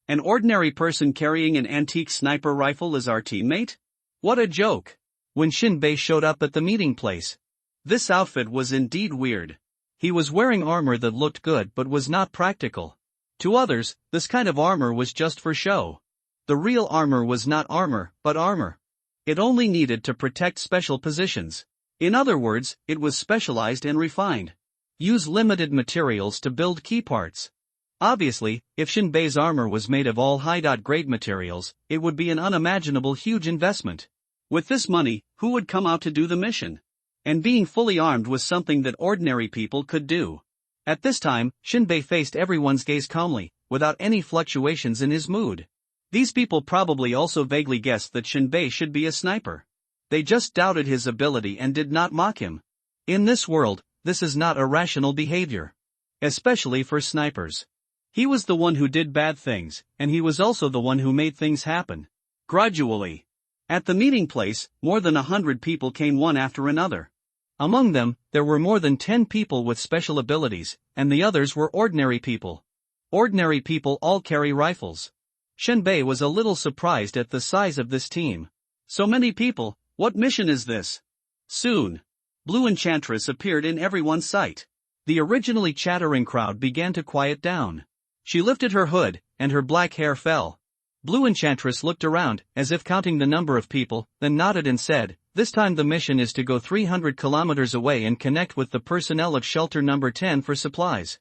An ordinary person carrying an antique sniper rifle is our teammate? What a joke! When Shinbei showed up at the meeting place, this outfit was indeed weird. He was wearing armor that looked good but was not practical. To others, this kind of armor was just for show. The real armor was not armor, but armor. It only needed to protect special positions. In other words, it was specialized and refined. Use limited materials to build key parts. Obviously, if Shinbei's armor was made of all high-grade materials, it would be an unimaginable huge investment. With this money, who would come out to do the mission? And being fully armed was something that ordinary people could do. At this time, Shinbei faced everyone's gaze calmly, without any fluctuations in his mood. These people probably also vaguely guessed that Shinbei should be a sniper. They just doubted his ability and did not mock him. In this world, this is not irrational behavior. Especially for snipers. He was the one who did bad things, and he was also the one who made things happen. Gradually. At the meeting place, more than 100 people came one after another. Among them, there were more than 10 people with special abilities, and the others were ordinary people. Ordinary people all carry rifles. Shinbei was a little surprised at the size of this team. So many people, what mission is this? Soon. Blue Enchantress appeared in everyone's sight. The originally chattering crowd began to quiet down. She lifted her hood, and her black hair fell. Blue Enchantress looked around, as if counting the number of people, then nodded and said, "This time the mission is to go 300 kilometers away and connect with the personnel of shelter number 10 for supplies.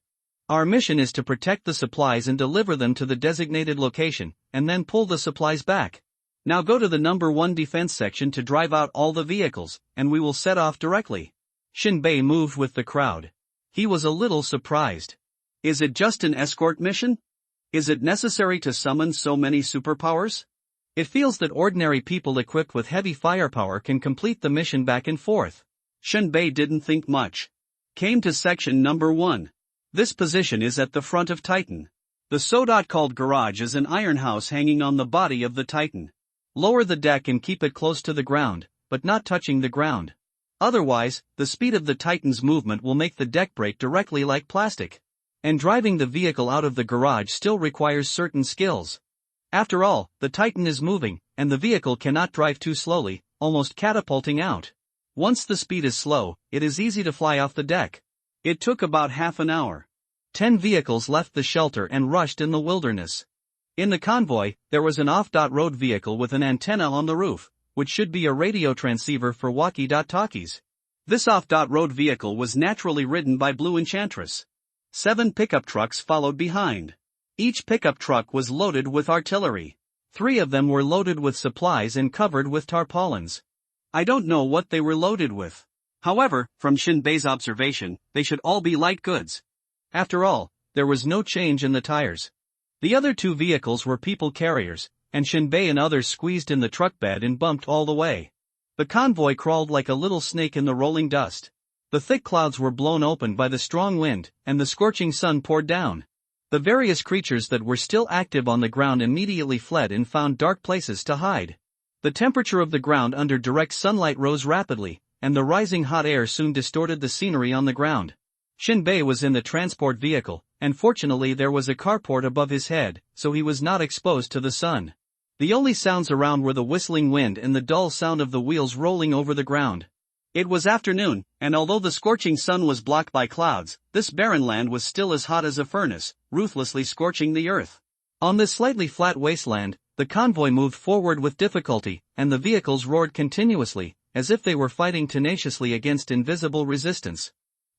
Our mission is to protect the supplies and deliver them to the designated location, and then pull the supplies back. Now go to the number 1 defense section to drive out all the vehicles, and we will set off directly." Shinbei moved with the crowd. He was a little surprised. Is it just an escort mission? Is it necessary to summon so many superpowers? It feels that ordinary people equipped with heavy firepower can complete the mission back and forth. Shinbei didn't think much. Came to section number 1. This position is at the front of Titan. The so-called garage is an iron house hanging on the body of the Titan. Lower the deck and keep it close to the ground, but not touching the ground. Otherwise, the speed of the Titan's movement will make the deck break directly like plastic. And driving the vehicle out of the garage still requires certain skills. After all, the Titan is moving, and the vehicle cannot drive too slowly, almost catapulting out. Once the speed is slow, it is easy to fly off the deck. It took about half an hour. 10 vehicles left the shelter and rushed in the wilderness. In the convoy, there was an off-road vehicle with an antenna on the roof, which should be a radio transceiver for walkie-talkies. This off-road vehicle was naturally ridden by Blue Enchantress. 7 pickup trucks followed behind. Each pickup truck was loaded with artillery. 3 of them were loaded with supplies and covered with tarpaulins. I don't know what they were loaded with. However, from Shinbei's observation, they should all be light goods. After all, there was no change in the tires. The other 2 vehicles were people carriers, and Shinbei and others squeezed in the truck bed and bumped all the way. The convoy crawled like a little snake in the rolling dust. The thick clouds were blown open by the strong wind, and the scorching sun poured down. The various creatures that were still active on the ground immediately fled and found dark places to hide. The temperature of the ground under direct sunlight rose rapidly, and the rising hot air soon distorted the scenery on the ground. Shinbei was in the transport vehicle, and fortunately there was a carport above his head, so he was not exposed to the sun. The only sounds around were the whistling wind and the dull sound of the wheels rolling over the ground. It was afternoon, and although the scorching sun was blocked by clouds, this barren land was still as hot as a furnace, ruthlessly scorching the earth. On this slightly flat wasteland, the convoy moved forward with difficulty, and the vehicles roared continuously, as if they were fighting tenaciously against invisible resistance.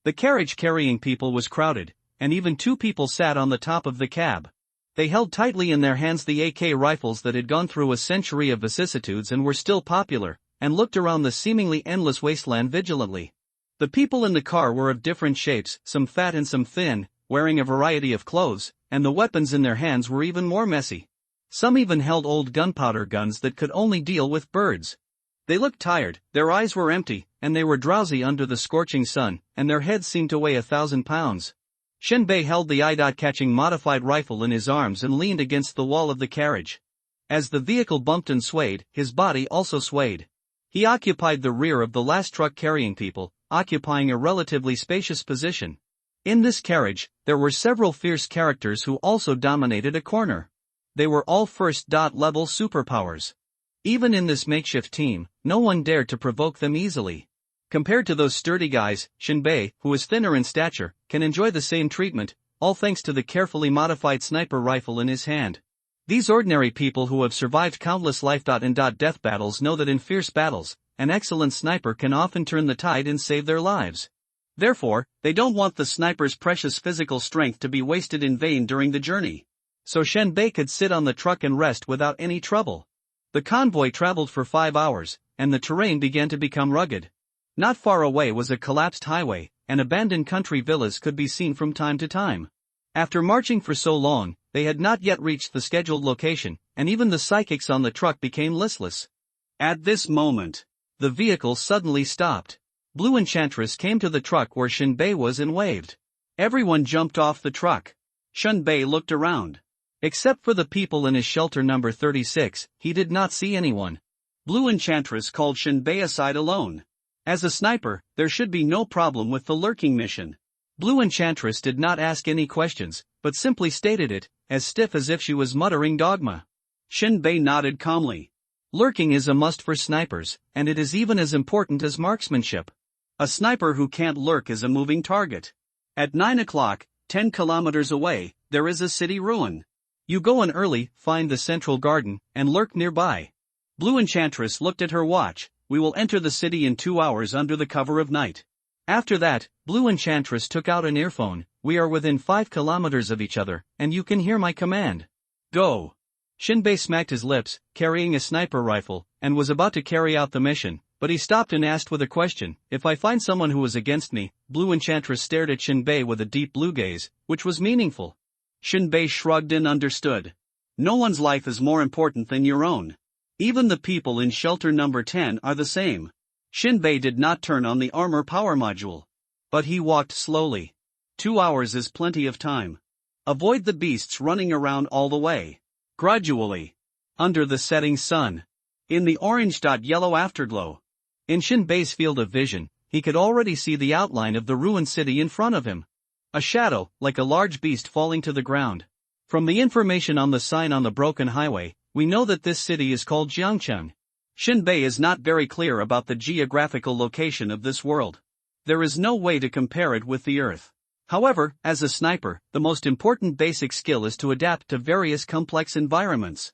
The carriage carrying people was crowded, and even 2 people sat on the top of the cab. They held tightly in their hands the AK rifles that had gone through a century of vicissitudes and were still popular, and looked around the seemingly endless wasteland vigilantly. The people in the car were of different shapes, some fat and some thin, wearing a variety of clothes, and the weapons in their hands were even more messy. Some even held old gunpowder guns that could only deal with birds. They looked tired, their eyes were empty, and they were drowsy under the scorching sun, and their heads seemed to weigh 1,000 pounds. Shinbei held the eye-catching modified rifle in his arms and leaned against the wall of the carriage. As the vehicle bumped and swayed, his body also swayed. He occupied the rear of the last truck carrying people, occupying a relatively spacious position. In this carriage, there were several fierce characters who also dominated a corner. They were all first-level superpowers. Even in this makeshift team, no one dared to provoke them easily. Compared to those sturdy guys, Shinbei, who is thinner in stature, can enjoy the same treatment, all thanks to the carefully modified sniper rifle in his hand. These ordinary people who have survived countless life-and-death battles know that in fierce battles, an excellent sniper can often turn the tide and save their lives. Therefore, they don't want the sniper's precious physical strength to be wasted in vain during the journey. So Shinbei could sit on the truck and rest without any trouble. The convoy traveled for 5 hours, and the terrain began to become rugged. Not far away was a collapsed highway, and abandoned country villas could be seen from time to time. After marching for so long, they had not yet reached the scheduled location, and even the psychics on the truck became listless. At this moment, the vehicle suddenly stopped. Blue Enchantress came to the truck where Shinbei was and waved. Everyone jumped off the truck. Shinbei looked around. Except for the people in his shelter number 36, he did not see anyone. Blue Enchantress called Shinbei aside alone. As a sniper, there should be no problem with the lurking mission. Blue Enchantress did not ask any questions, but simply stated it, as stiff as if she was muttering dogma. Shinbei nodded calmly. Lurking is a must for snipers, and it is even as important as marksmanship. A sniper who can't lurk is a moving target. At 9 o'clock, 10 kilometers away, there is a city ruin. You go in early, find the central garden, and lurk nearby. Blue Enchantress looked at her watch. We will enter the city in 2 hours under the cover of night. After that, Blue Enchantress took out an earphone. We are within 5 kilometers of each other, and you can hear my command. Go. Shinbei smacked his lips, carrying a sniper rifle, and was about to carry out the mission, but he stopped and asked with a question, if I find someone who is against me. Blue Enchantress stared at Shinbei with a deep blue gaze, which was meaningful. Shinbei shrugged and understood. No one's life is more important than your own. Even the people in shelter number 10 are the same. Shinbei did not turn on the armor power module. But he walked slowly. 2 hours is plenty of time. Avoid the beasts running around all the way. Gradually. Under the setting sun. in the orange-yellow afterglow. In Shinbei's field of vision, he could already see the outline of the ruined city in front of him. A shadow, like a large beast falling to the ground. From the information on the sign on the broken highway, we know that this city is called Jiangcheng. Shinbei is not very clear about the geographical location of this world. There is no way to compare it with the Earth. However, as a sniper, the most important basic skill is to adapt to various complex environments.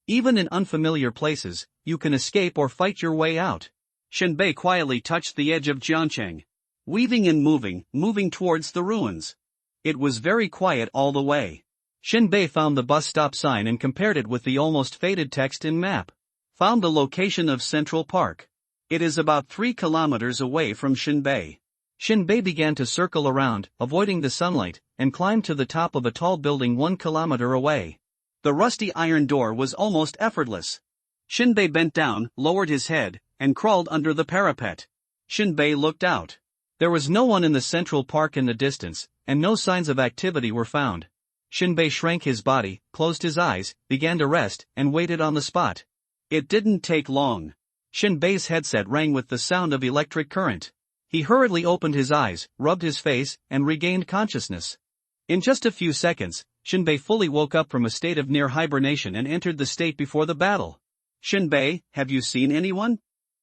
Even in unfamiliar places, you can escape or fight your way out. Shinbei quietly touched the edge of Jiangcheng, weaving and moving towards the ruins. It was very quiet all the way. Shinbei found the bus stop sign and compared it with the almost faded text in map. Found the location of Central Park. It is about 3 kilometers away from Shinbei. Shinbei began to circle around, avoiding the sunlight, and climbed to the top of a tall building 1 kilometer away. The rusty iron door was almost effortless. Shinbei bent down, lowered his head, and crawled under the parapet. Shinbei looked out. There was no one in the Central Park in the distance, and no signs of activity were found. Shinbei shrank his body, closed his eyes, began to rest, and waited on the spot. It didn't take long. Shinbei's headset rang with the sound of electric current. He hurriedly opened his eyes, rubbed his face, and regained consciousness. In just a few seconds, Shinbei fully woke up from a state of near hibernation and entered the state before the battle. Shinbei, have you seen anyone?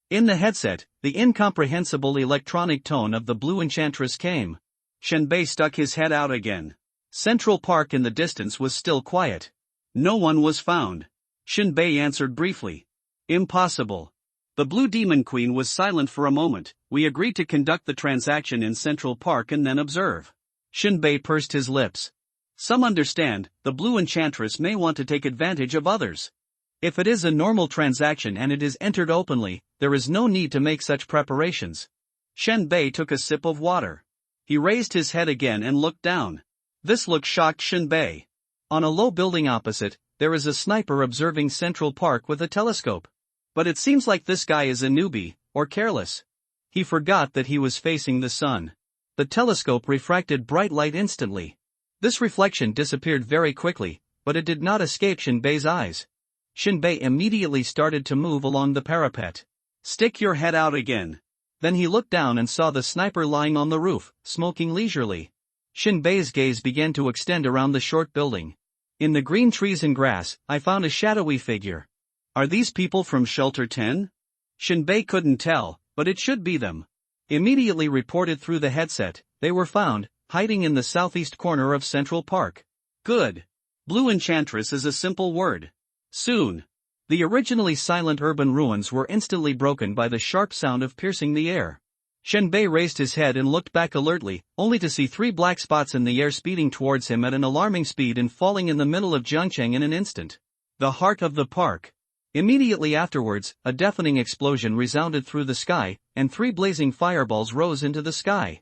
In the headset, the incomprehensible electronic tone of the blue enchantress came. Shinbei stuck his head out again. Central Park in the distance was still quiet. No one was found. Shinbei answered briefly. Impossible. The Blue Demon Queen was silent for a moment. We agreed to conduct the transaction in Central Park and then observe. Shinbei pursed his lips. Some understand, the Blue Enchantress may want to take advantage of others. If it is a normal transaction and it is entered openly, there is no need to make such preparations. Shinbei took a sip of water. He raised his head again and looked down. This look shocked Shinbei. On a low building opposite, there is a sniper observing Central Park with a telescope. But it seems like this guy is a newbie, or careless. He forgot that he was facing the sun. The telescope refracted bright light instantly. This reflection disappeared very quickly, but it did not escape Shinbei's eyes. Shinbei immediately started to move along the parapet. Stick your head out again. Then he looked down and saw the sniper lying on the roof, smoking leisurely. Shinbei's gaze began to extend around the short building. In the green trees and grass, I found a shadowy figure. Are these people from Shelter 10? Shinbei couldn't tell, but it should be them. Immediately reported through the headset, they were found, hiding in the southeast corner of Central Park. Good. Blue Enchantress is a simple word. Soon. The originally silent urban ruins were instantly broken by the sharp sound of piercing the air. Shinbei raised his head and looked back alertly, only to see 3 black spots in the air speeding towards him at an alarming speed and falling in the middle of Jiangcheng in an instant. The heart of the park. Immediately afterwards, a deafening explosion resounded through the sky, and 3 blazing fireballs rose into the sky.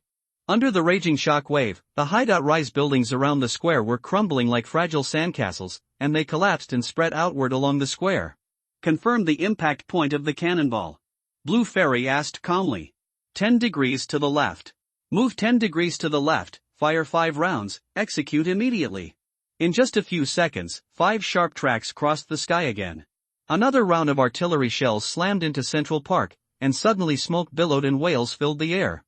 Under the raging shock wave, the high-rise buildings around the square were crumbling like fragile sandcastles, and they collapsed and spread outward along the square. Confirm the impact point of the cannonball. Blue Fairy asked calmly. 10 degrees to the left. Move 10 degrees to the left, fire 5 rounds, execute immediately. In just a few seconds, 5 sharp tracks crossed the sky again. Another round of artillery shells slammed into Central Park, and suddenly smoke billowed and wails filled the air.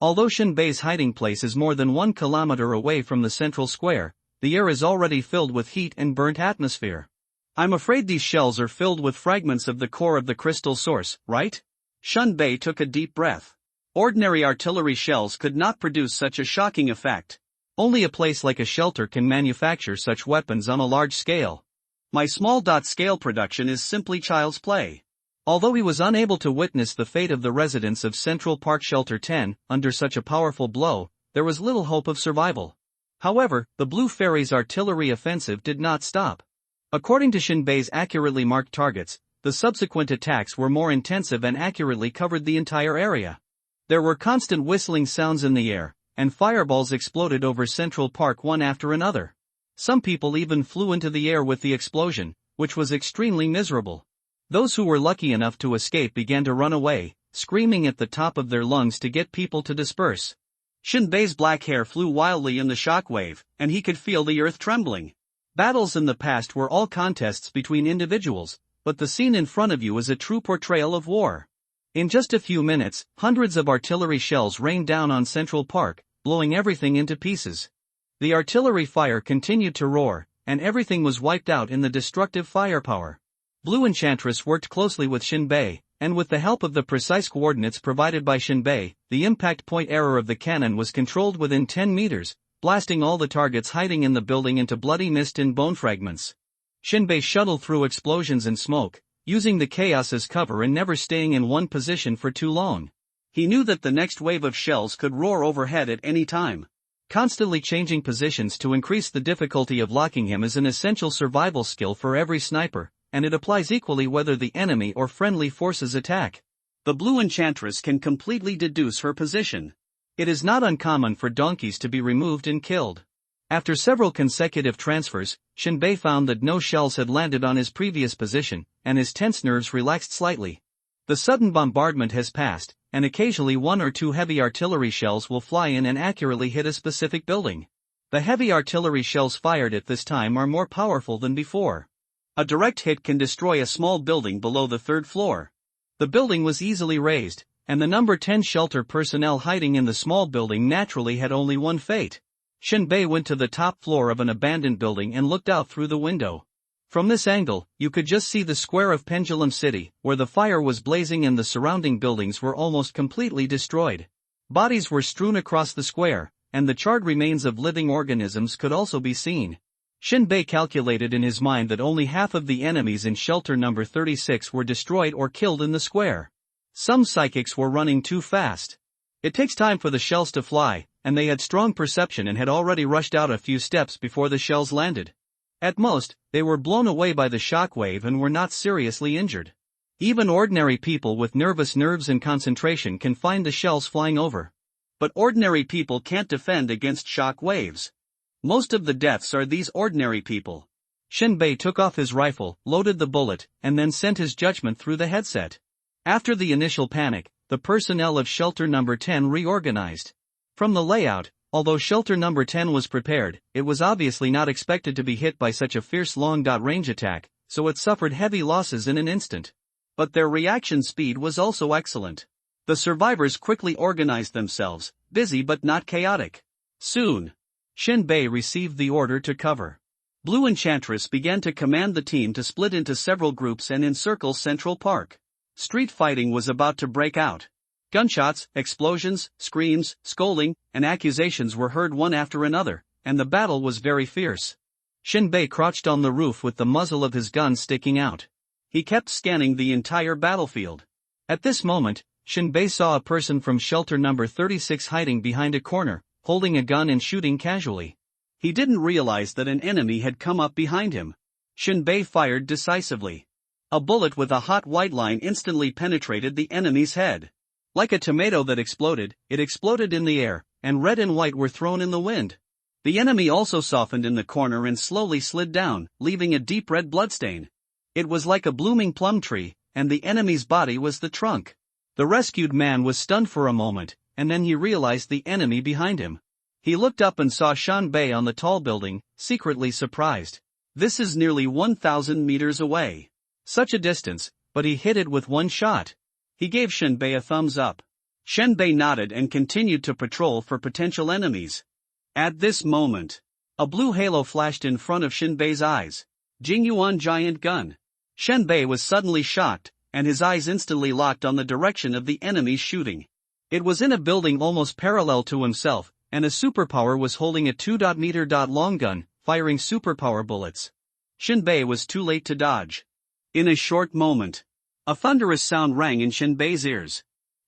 Although Shinbei's hiding place is more than 1 kilometer away from the central square, the air is already filled with heat and burnt atmosphere. I'm afraid these shells are filled with fragments of the core of the crystal source, right? Shinbei took a deep breath. Ordinary artillery shells could not produce such a shocking effect. Only a place like a shelter can manufacture such weapons on a large scale. My small-scale production is simply child's play. Although he was unable to witness the fate of the residents of Central Park Shelter 10, under such a powerful blow, there was little hope of survival. However, the Blue Fairy's artillery offensive did not stop. According to Shinbei's accurately marked targets, the subsequent attacks were more intensive and accurately covered the entire area. There were constant whistling sounds in the air, and fireballs exploded over Central Park one after another. Some people even flew into the air with the explosion, which was extremely miserable. Those who were lucky enough to escape began to run away, screaming at the top of their lungs to get people to disperse. Shinbei's black hair flew wildly in the shockwave, and he could feel the earth trembling. Battles in the past were all contests between individuals, but the scene in front of you is a true portrayal of war. In just a few minutes, hundreds of artillery shells rained down on Central Park, blowing everything into pieces. The artillery fire continued to roar, and everything was wiped out in the destructive firepower. Blue Enchantress worked closely with Shinbei, and with the help of the precise coordinates provided by Shinbei, the impact point error of the cannon was controlled within 10 meters, blasting all the targets hiding in the building into bloody mist and bone fragments. Shinbei shuttled through explosions and smoke, using the chaos as cover and never staying in one position for too long. He knew that the next wave of shells could roar overhead at any time. Constantly changing positions to increase the difficulty of locking him is an essential survival skill for every sniper, and it applies equally whether the enemy or friendly forces attack. The Blue Enchantress can completely deduce her position. It is not uncommon for donkeys to be removed and killed. After several consecutive transfers, Shinbei found that no shells had landed on his previous position, and his tense nerves relaxed slightly. The sudden bombardment has passed, and occasionally one or two heavy artillery shells will fly in and accurately hit a specific building. The heavy artillery shells fired at this time are more powerful than before. A direct hit can destroy a small building below the third floor. The building was easily raised, and the number 10 shelter personnel hiding in the small building naturally had only one fate. Shinbei went to the top floor of an abandoned building and looked out through the window. From this angle, you could just see the square of Pendulum City, where the fire was blazing and the surrounding buildings were almost completely destroyed. Bodies were strewn across the square, and the charred remains of living organisms could also be seen. Shinbei calculated in his mind that only half of the enemies in shelter number 36 were destroyed or killed in the square. Some psychics were running too fast. It takes time for the shells to fly, and they had strong perception and had already rushed out a few steps before the shells landed. At most, they were blown away by the shockwave and were not seriously injured. Even ordinary people with nervous nerves and concentration can find the shells flying over. But ordinary people can't defend against shock waves. Most of the deaths are these ordinary people. Shinbei took off his rifle, loaded the bullet, and then sent his judgment through the headset. After the initial panic, the personnel of shelter number 10 reorganized. From the layout, although shelter number 10 was prepared, it was obviously not expected to be hit by such a fierce long-range attack, so it suffered heavy losses in an instant. But their reaction speed was also excellent. The survivors quickly organized themselves, busy but not chaotic. Soon, Shinbei received the order to cover. Blue Enchantress began to command the team to split into several groups and encircle Central Park. Street fighting was about to break out. Gunshots, explosions, screams, scolding, and accusations were heard one after another, and the battle was very fierce. Shinbei crouched on the roof with the muzzle of his gun sticking out. He kept scanning the entire battlefield. At this moment, Shinbei saw a person from shelter number 36 hiding behind a corner, holding a gun and shooting casually. He didn't realize that an enemy had come up behind him. Shinbei fired decisively. A bullet with a hot white line instantly penetrated the enemy's head. Like a tomato that exploded, it exploded in the air, and red and white were thrown in the wind. The enemy also softened in the corner and slowly slid down, leaving a deep red bloodstain. It was like a blooming plum tree, and the enemy's body was the trunk. The rescued man was stunned for a moment, and then he realized the enemy behind him. He looked up and saw Shinbei on the tall building, secretly surprised. This is nearly 1,000 meters away. Such a distance, but he hit it with one shot. He gave Shinbei a thumbs up. Shinbei nodded and continued to patrol for potential enemies. At this moment, a blue halo flashed in front of Shinbei's eyes. Jingyuan giant gun. Shinbei was suddenly shocked, and his eyes instantly locked on the direction of the enemy's shooting. It was in a building almost parallel to himself, and a superpower was holding a 2-meter long gun, firing superpower bullets. Shinbei was too late to dodge. In a short moment, a thunderous sound rang in Shinbei's ears.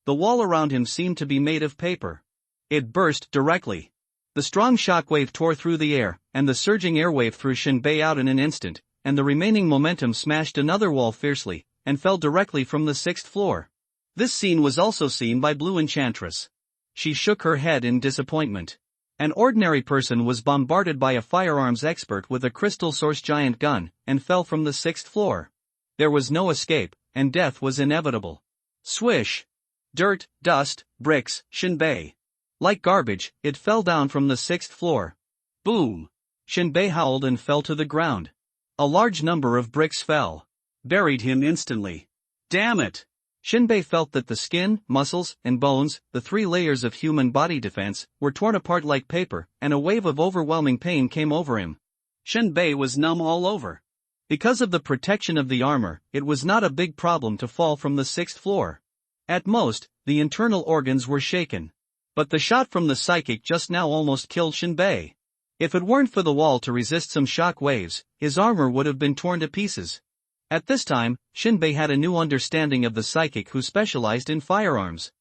The wall around him seemed to be made of paper. It burst directly. The strong shockwave tore through the air, and the surging airwave threw Shinbei out in an instant, and the remaining momentum smashed another wall fiercely, and fell directly from the 6th floor. This scene was also seen by Blue Enchantress. She shook her head in disappointment. An ordinary person was bombarded by a firearms expert with a crystal source giant gun, and fell from the 6th floor. There was no escape, and death was inevitable. Swish! Dirt, dust, bricks, Shinbei. Like garbage, it fell down from the 6th floor. Boom! Shinbei howled and fell to the ground. A large number of bricks fell. buried him instantly. Damn it! Shinbei felt that the skin, muscles, and bones, the 3 layers of human body defense, were torn apart like paper, and a wave of overwhelming pain came over him. Shinbei was numb all over. Because of the protection of the armor, it was not a big problem to fall from the 6th floor. At most, the internal organs were shaken. But the shot from the psychic just now almost killed Shinbei. If it weren't for the wall to resist some shock waves, his armor would have been torn to pieces. At this time, Shinbei had a new understanding of the psychic who specialized in firearms.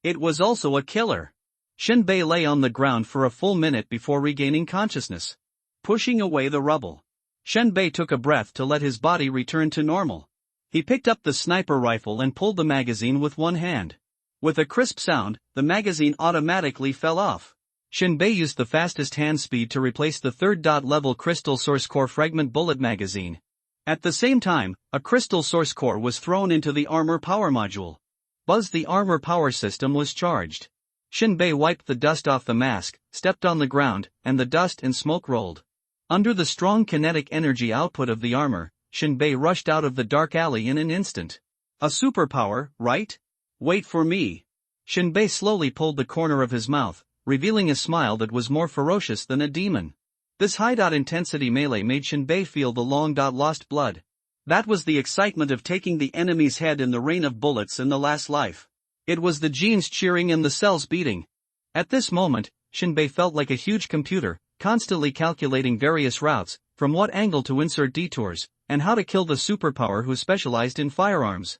It was also a killer. Shinbei lay on the ground for a full minute before regaining consciousness. Pushing away the rubble, Shinbei took a breath to let his body return to normal. He picked up the sniper rifle and pulled the magazine with one hand. With a crisp sound, the magazine automatically fell off. Shinbei used the fastest hand speed to replace the 3rd level crystal source core fragment bullet magazine. At the same time, a crystal source core was thrown into the armor power module. Buzz, the armor power system was charged. Shinbei wiped the dust off the mask, stepped on the ground, and the dust and smoke rolled. Under the strong kinetic energy output of the armor, Shinbei rushed out of the dark alley in an instant. A superpower, right? Wait for me. Shinbei slowly pulled the corner of his mouth, revealing a smile that was more ferocious than a demon. This high-intensity melee made Shinbei feel the long-lost blood. That was the excitement of taking the enemy's head in the rain of bullets in the last life. It was the genes cheering and the cells beating. At this moment, Shinbei felt like a huge computer, constantly calculating various routes, from what angle to insert detours, and how to kill the superpower who specialized in firearms.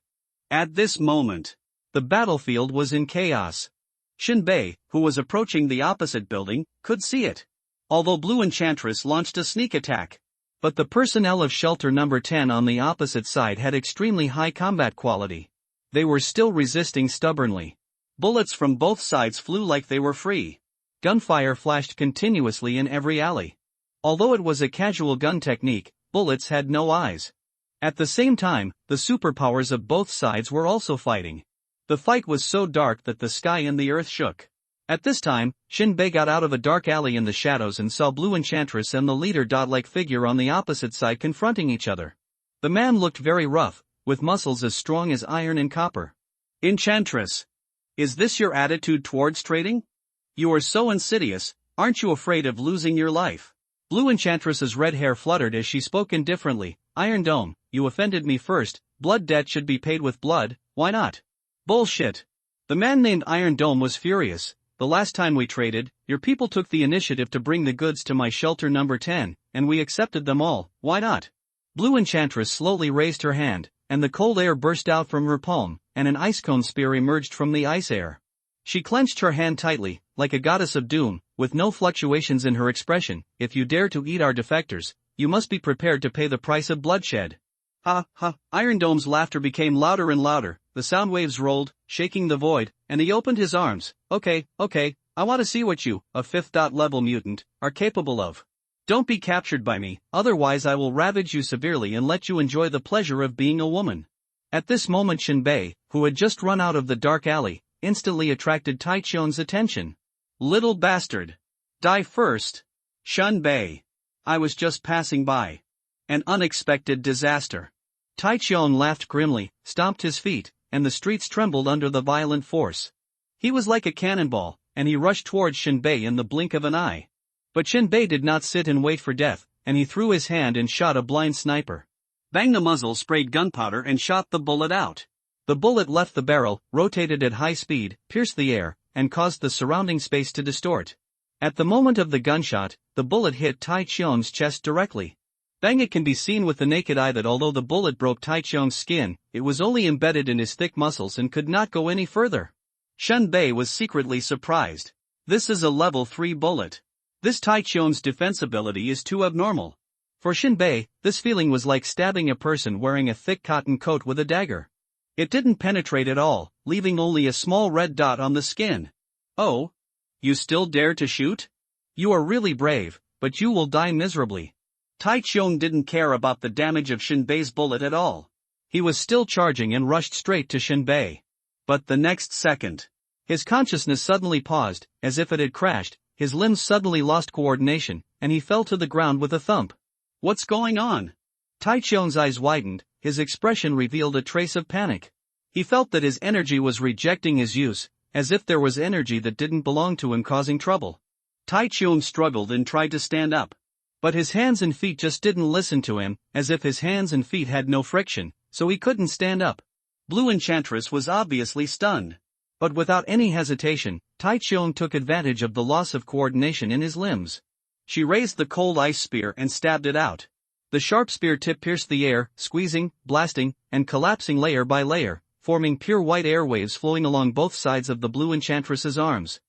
At this moment, the battlefield was in chaos. Shinbei, who was approaching the opposite building, could see it. Although Blue Enchantress launched a sneak attack. But the personnel of Shelter Number 10 on the opposite side had extremely high combat quality. They were still resisting stubbornly. Bullets from both sides flew like they were free. Gunfire flashed continuously in every alley. Although it was a casual gun technique, bullets had no eyes. At the same time, the superpowers of both sides were also fighting. The fight was so dark that the sky and the earth shook. At this time, Shinbei got out of a dark alley in the shadows and saw Blue Enchantress and the leader-like figure on the opposite side confronting each other. The man looked very rough, with muscles as strong as iron and copper. Enchantress, is this your attitude towards trading? You are so insidious, aren't you afraid of losing your life? Blue Enchantress's red hair fluttered as she spoke indifferently. Iron Dome, you offended me first, blood debt should be paid with blood, why not? Bullshit. The man named Iron Dome was furious. The last time we traded, your people took the initiative to bring the goods to my Shelter Number 10, and we accepted them all, why not? Blue Enchantress slowly raised her hand, and the cold air burst out from her palm, and an ice cone spear emerged from the ice air. She clenched her hand tightly, like a goddess of doom, with no fluctuations in her expression. If you dare to eat our defectors, you must be prepared to pay the price of bloodshed. Ha ha, Iron Dome's laughter became louder and louder, the sound waves rolled, shaking the void, and he opened his arms. Okay, I want to see what you, a 5th level mutant, are capable of. Don't be captured by me, otherwise I will ravage you severely and let you enjoy the pleasure of being a woman. At this moment Shinbei, who had just run out of the dark alley, instantly attracted Taichion's attention. Little bastard. Die first. Shinbei. I was just passing by. An unexpected disaster. Taichion laughed grimly, stomped his feet, and the streets trembled under the violent force. He was like a cannonball, and he rushed towards Shinbei in the blink of an eye. But Shinbei did not sit and wait for death, and he threw his hand and shot a blind sniper. Bang! The muzzle sprayed gunpowder and shot the bullet out. The bullet left the barrel, rotated at high speed, pierced the air, and caused the surrounding space to distort. At the moment of the gunshot, the bullet hit Taichion's chest directly. Bang! It can be seen with the naked eye that although the bullet broke Taichion's skin, it was only embedded in his thick muscles and could not go any further. Shinbei was secretly surprised. This is a level 3 bullet. This Taichion's defense ability is too abnormal. For Shinbei, this feeling was like stabbing a person wearing a thick cotton coat with a dagger. It didn't penetrate at all, leaving only a small red dot on the skin. Oh? You still dare to shoot? You are really brave, but you will die miserably. Taichion didn't care about the damage of Shinbei's bullet at all. He was still charging and rushed straight to Shinbei. But the next second, his consciousness suddenly paused, as if it had crashed, his limbs suddenly lost coordination, and he fell to the ground with a thump. What's going on? Taichion's eyes widened, his expression revealed a trace of panic. He felt that his energy was rejecting his use, as if there was energy that didn't belong to him causing trouble. Taichung struggled and tried to stand up. But his hands and feet just didn't listen to him, as if his hands and feet had no friction, so he couldn't stand up. Blue Enchantress was obviously stunned. But without any hesitation, Taichung took advantage of the loss of coordination in his limbs. She raised the cold ice spear and stabbed it out. The sharp spear tip pierced the air, squeezing, blasting, and collapsing layer by layer, forming pure white airwaves flowing along both sides of the Blue Enchantress's arms.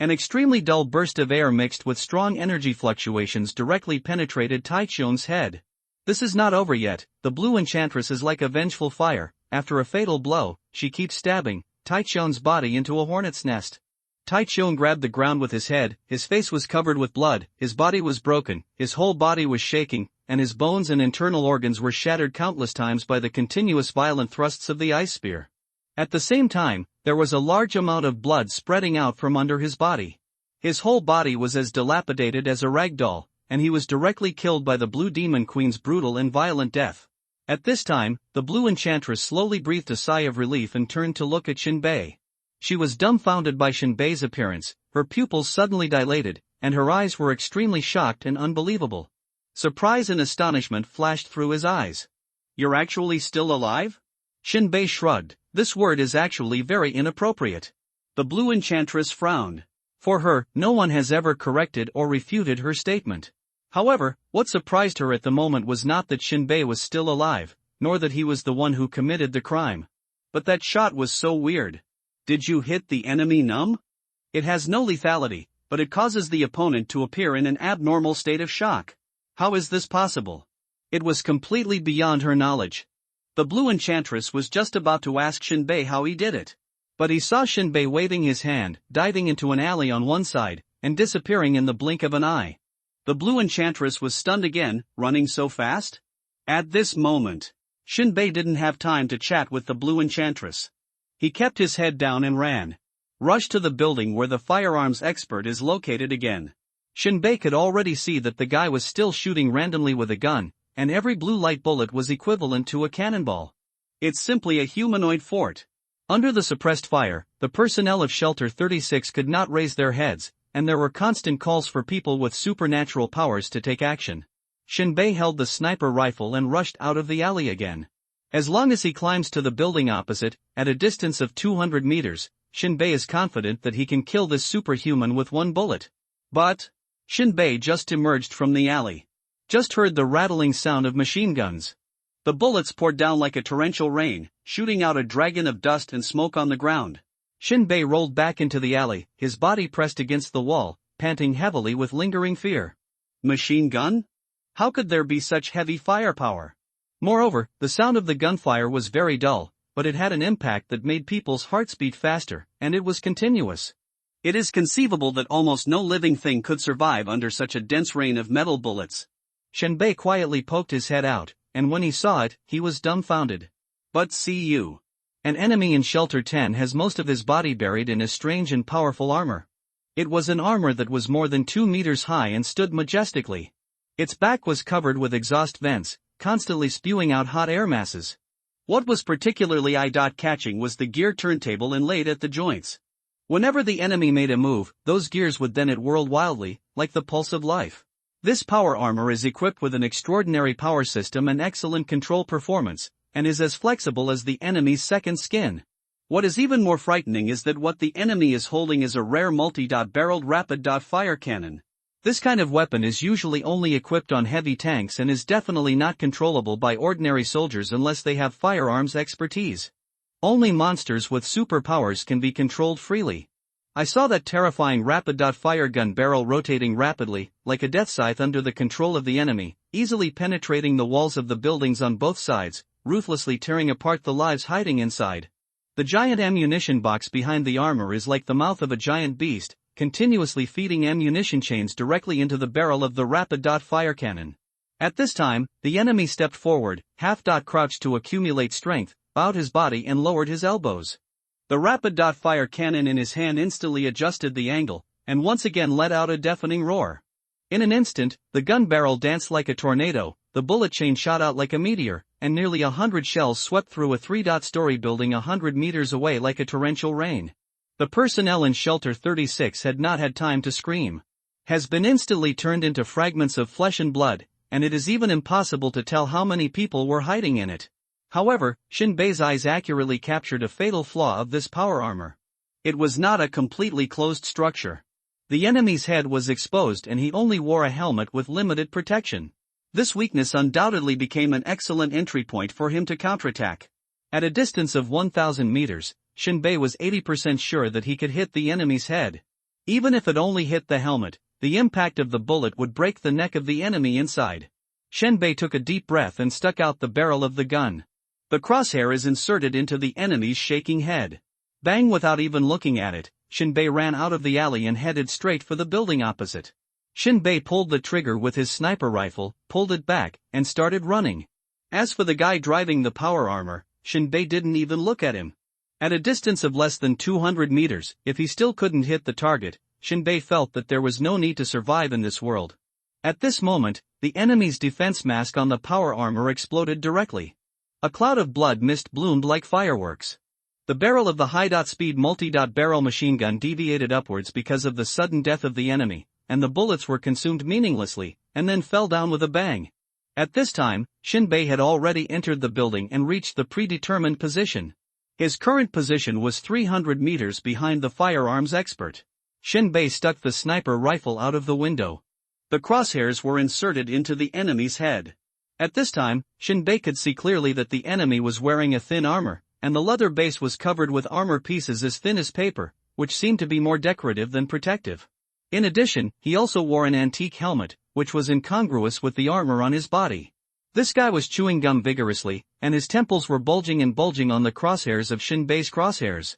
An extremely dull burst of air mixed with strong energy fluctuations directly penetrated Taichung's head. This is not over yet. The Blue Enchantress is like a vengeful fire. After a fatal blow, she keeps stabbing Taichung's body into a hornet's nest. Taichung grabbed the ground with his head, his face was covered with blood, his body was broken, his whole body was shaking, and his bones and internal organs were shattered countless times by the continuous violent thrusts of the ice spear. At the same time, there was a large amount of blood spreading out from under his body. His whole body was as dilapidated as a rag doll, and he was directly killed by the Blue Demon Queen's brutal and violent death. At this time, the Blue Enchantress slowly breathed a sigh of relief and turned to look at Shinbei. She was dumbfounded by Shinbei's appearance, her pupils suddenly dilated, and her eyes were extremely shocked and unbelievable. Surprise and astonishment flashed through his eyes. "You're actually still alive?" Shinbei shrugged. This word is actually very inappropriate. The Blue Enchantress frowned. For her, no one has ever corrected or refuted her statement. However, what surprised her at the moment was not that Shinbei was still alive, nor that he was the one who committed the crime. But that shot was so weird. Did you hit the enemy numb? It has no lethality, but it causes the opponent to appear in an abnormal state of shock. How is this possible? It was completely beyond her knowledge. The Blue Enchantress was just about to ask Shinbei how he did it. But he saw Shinbei waving his hand, diving into an alley on one side, and disappearing in the blink of an eye. The Blue Enchantress was stunned again, running so fast? At this moment, Shinbei didn't have time to chat with the Blue Enchantress. He kept his head down and ran. Rushed to the building where the firearms expert is located again. Shinbei could already see that the guy was still shooting randomly with a gun, and every blue light bullet was equivalent to a cannonball. It's simply a humanoid fort. Under the suppressed fire, the personnel of Shelter 36 could not raise their heads, and there were constant calls for people with supernatural powers to take action. Shinbei held the sniper rifle and rushed out of the alley again. As long as he climbs to the building opposite, at a distance of 200 meters, Shinbei is confident that he can kill this superhuman with one bullet. But Shinbei just emerged from the alley. Just heard the rattling sound of machine guns. The bullets poured down like a torrential rain, shooting out a dragon of dust and smoke on the ground. Shinbei rolled back into the alley, his body pressed against the wall, panting heavily with lingering fear. Machine gun? How could there be such heavy firepower? Moreover, the sound of the gunfire was very dull, but it had an impact that made people's hearts beat faster, and it was continuous. It is conceivable that almost no living thing could survive under such a dense rain of metal bullets. Shinbei quietly poked his head out, and when he saw it, he was dumbfounded. But see you. An enemy in Shelter 10 has most of his body buried in a strange and powerful armor. It was an armor that was more than 2 meters high and stood majestically. Its back was covered with exhaust vents, constantly spewing out hot air masses. What was particularly eye-catching was the gear turntable inlaid at the joints. Whenever the enemy made a move, those gears would then whirl wildly, like the pulse of life. This power armor is equipped with an extraordinary power system and excellent control performance, and is as flexible as the enemy's second skin. What is even more frightening is that what the enemy is holding is a rare multi-barreled rapid-fire cannon. This kind of weapon is usually only equipped on heavy tanks and is definitely not controllable by ordinary soldiers unless they have firearms expertise. Only monsters with superpowers can be controlled freely. I saw that terrifying rapid-fire gun barrel rotating rapidly, like a death scythe under the control of the enemy, easily penetrating the walls of the buildings on both sides, ruthlessly tearing apart the lives hiding inside. The giant ammunition box behind the armor is like the mouth of a giant beast, continuously feeding ammunition chains directly into the barrel of the rapid-fire cannon. At this time, the enemy stepped forward, half-crouched to accumulate strength, bowed his body and lowered his elbows. The rapid-fire cannon in his hand instantly adjusted the angle, and once again let out a deafening roar. In an instant, the gun barrel danced like a tornado, the bullet chain shot out like a meteor, and nearly 100 shells swept through a 3-story building 100 meters away like a torrential rain. The personnel in Shelter 36 had not had time to scream. Has been instantly turned into fragments of flesh and blood, and it is even impossible to tell how many people were hiding in it. However, Shinbei's eyes accurately captured a fatal flaw of this power armor. It was not a completely closed structure. The enemy's head was exposed and he only wore a helmet with limited protection. This weakness undoubtedly became an excellent entry point for him to counterattack. At a distance of 1,000 meters, Shinbei was 80% sure that he could hit the enemy's head. Even if it only hit the helmet, the impact of the bullet would break the neck of the enemy inside. Shinbei took a deep breath and stuck out the barrel of the gun. The crosshair is inserted into the enemy's shaking head. Bang! Without even looking at it, Shinbei ran out of the alley and headed straight for the building opposite. Shinbei pulled the trigger with his sniper rifle, pulled it back, and started running. As for the guy driving the power armor, Shinbei didn't even look at him. At a distance of less than 200 meters, if he still couldn't hit the target, Shinbei felt that there was no need to survive in this world. At this moment, the enemy's defense mask on the power armor exploded directly. A cloud of blood mist bloomed like fireworks. The barrel of the high-speed multi-barrel machine gun deviated upwards because of the sudden death of the enemy, and the bullets were consumed meaninglessly, and then fell down with a bang. At this time, Shinbei had already entered the building and reached the predetermined position. His current position was 300 meters behind the firearms expert. Shinbei stuck the sniper rifle out of the window. The crosshairs were inserted into the enemy's head. At this time, Shinbei could see clearly that the enemy was wearing a thin armor, and the leather base was covered with armor pieces as thin as paper, which seemed to be more decorative than protective. In addition, he also wore an antique helmet, which was incongruous with the armor on his body. This guy was chewing gum vigorously, and his temples were bulging on the crosshairs of Shinbei's crosshairs.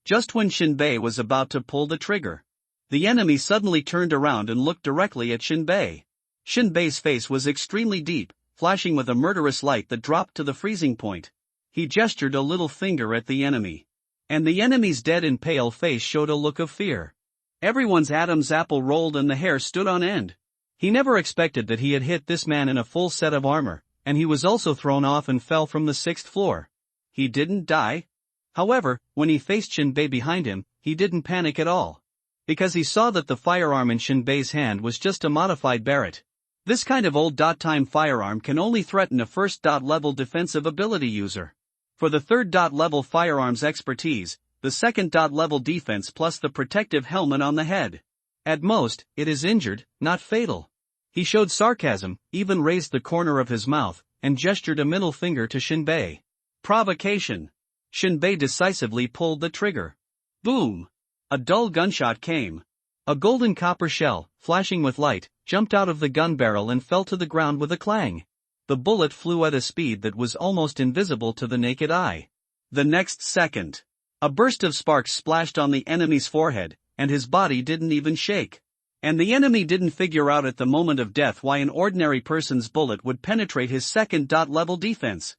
Just when Shinbei was about to pull the trigger, the enemy suddenly turned around and looked directly at Shinbei. Shinbei's face was extremely deep, flashing with a murderous light that dropped to the freezing point. He gestured a little finger at the enemy. And the enemy's dead and pale face showed a look of fear. Everyone's Adam's apple rolled and the hair stood on end. He never expected that he had hit this man in a full set of armor, and he was also thrown off and fell from the 6th floor. He didn't die. However, when he faced Shinbei behind him, he didn't panic at all. Because he saw that the firearm in Shinbei's hand was just a modified Barrett. This kind of old-time firearm can only threaten a first-level defensive ability user. For the third-level firearms expertise, the second-level defense plus the protective helmet on the head. At most, it is injured, not fatal. He showed sarcasm, even raised the corner of his mouth, and gestured a middle finger to Shinbei. Provocation. Shinbei decisively pulled the trigger. Boom! A dull gunshot came. A golden copper shell, flashing with light, jumped out of the gun barrel and fell to the ground with a clang. The bullet flew at a speed that was almost invisible to the naked eye. The next second, a burst of sparks splashed on the enemy's forehead, and his body didn't even shake. And the enemy didn't figure out at the moment of death why an ordinary person's bullet would penetrate his second-level defense.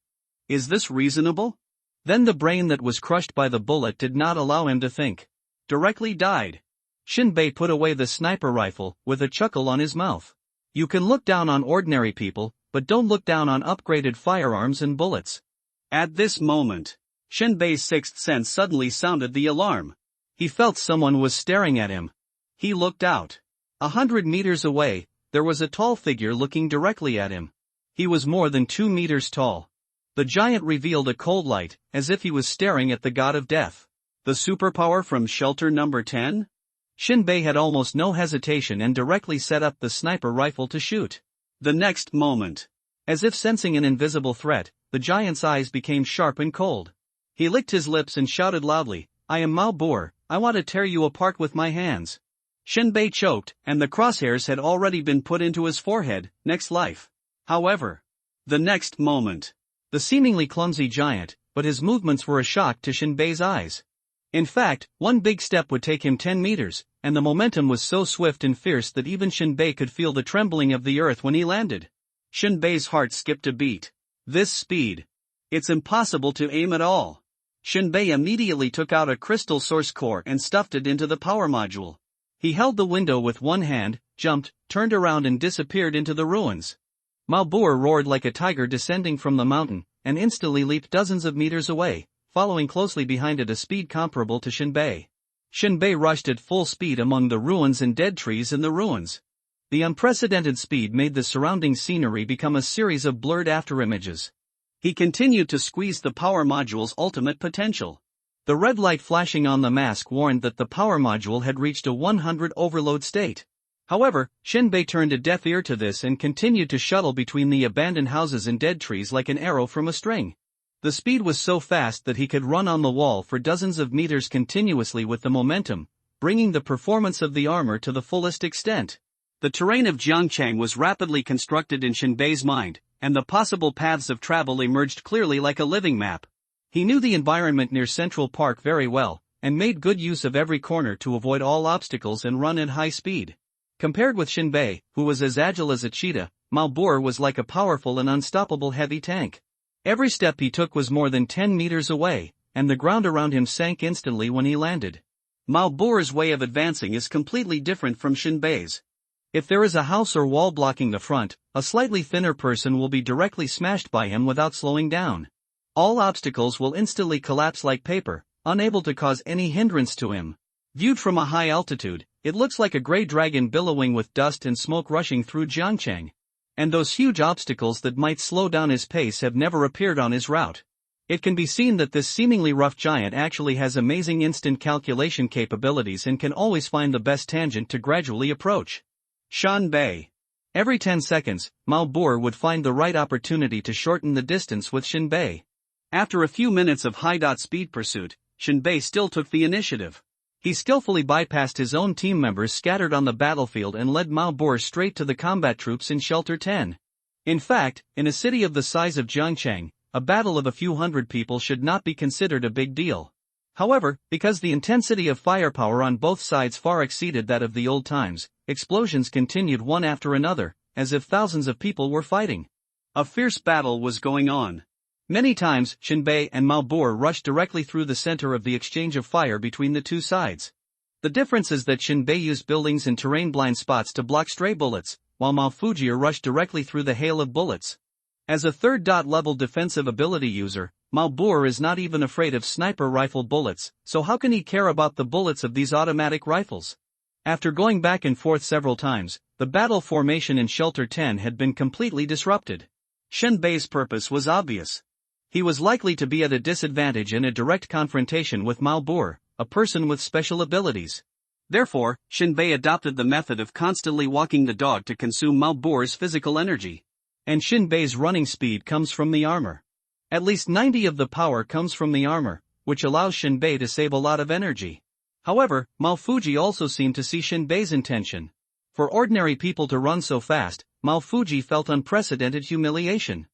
Is this reasonable? Then the brain that was crushed by the bullet did not allow him to think. Directly died. Shinbei put away the sniper rifle, with a chuckle on his mouth. You can look down on ordinary people, but don't look down on upgraded firearms and bullets. At this moment, Shinbei's sixth sense suddenly sounded the alarm. He felt someone was staring at him. He looked out. 100 meters away, there was a tall figure looking directly at him. He was more than 2 meters tall. The giant revealed a cold light, as if he was staring at the god of death. The superpower from shelter number 10? Shinbei had almost no hesitation and directly set up the sniper rifle to shoot. The next moment, as if sensing an invisible threat, the giant's eyes became sharp and cold. He licked his lips and shouted loudly, "I am Mao Boer, I want to tear you apart with my hands." Shinbei choked, and the crosshairs had already been put into his forehead, next life. However, the next moment, the seemingly clumsy giant, but his movements were a shock to Shinbei's eyes. In fact, one big step would take him 10 meters, and the momentum was so swift and fierce that even Shinbei could feel the trembling of the earth when he landed. Shinbei's heart skipped a beat. This speed. It's impossible to aim at all. Shinbei immediately took out a crystal source core and stuffed it into the power module. He held the window with one hand, jumped, turned around and disappeared into the ruins. Mao Boer roared like a tiger descending from the mountain, and instantly leaped dozens of meters away, following closely behind at a speed comparable to Shinbei. Shinbei rushed at full speed among the ruins and dead trees in the ruins. The unprecedented speed made the surrounding scenery become a series of blurred afterimages. He continued to squeeze the power module's ultimate potential. The red light flashing on the mask warned that the power module had reached a 100 overload state. However, Shinbei turned a deaf ear to this and continued to shuttle between the abandoned houses and dead trees like an arrow from a string. The speed was so fast that he could run on the wall for dozens of meters continuously with the momentum, bringing the performance of the armor to the fullest extent. The terrain of Jiangchang was rapidly constructed in Shinbei's mind, and the possible paths of travel emerged clearly like a living map. He knew the environment near Central Park very well, and made good use of every corner to avoid all obstacles and run at high speed. Compared with Shinbei, who was as agile as a cheetah, Malbur was like a powerful and unstoppable heavy tank. Every step he took was more than 10 meters away, and the ground around him sank instantly when he landed. Malbur's way of advancing is completely different from Shinbei's. If there is a house or wall blocking the front, a slightly thinner person will be directly smashed by him without slowing down. All obstacles will instantly collapse like paper, unable to cause any hindrance to him. Viewed from a high altitude, it looks like a gray dragon billowing with dust and smoke rushing through Jiangchang. And those huge obstacles that might slow down his pace have never appeared on his route. It can be seen that this seemingly rough giant actually has amazing instant calculation capabilities and can always find the best tangent to gradually approach. Shinbei. Every 10 seconds, Malbur would find the right opportunity to shorten the distance with Shinbei. After a few minutes of high speed pursuit, Shinbei still took the initiative. He skillfully bypassed his own team members scattered on the battlefield and led Malbur straight to the combat troops in Shelter 10. In fact, in a city of the size of Jiangchang, a battle of a few hundred people should not be considered a big deal. However, because the intensity of firepower on both sides far exceeded that of the old times, explosions continued one after another, as if thousands of people were fighting. A fierce battle was going on. Many times, Shinbei and Malbur rushed directly through the center of the exchange of fire between the two sides. The difference is that Shinbei used buildings and terrain-blind spots to block stray bullets, while Malfujir rushed directly through the hail of bullets. As a third-level defensive ability user, Malbur is not even afraid of sniper rifle bullets, so how can he care about the bullets of these automatic rifles? After going back and forth several times, the battle formation in Shelter 10 had been completely disrupted. Shinbei's purpose was obvious. He was likely to be at a disadvantage in a direct confrontation with Malbur, a person with special abilities. Therefore, Shinbei adopted the method of constantly walking the dog to consume Malbur's physical energy. And Shinbei's running speed comes from the armor. At least 90 of the power comes from the armor, which allows Shinbei to save a lot of energy. However, Malfuji also seemed to see Shinbei's intention. For ordinary people to run so fast, Malfuji felt unprecedented humiliation.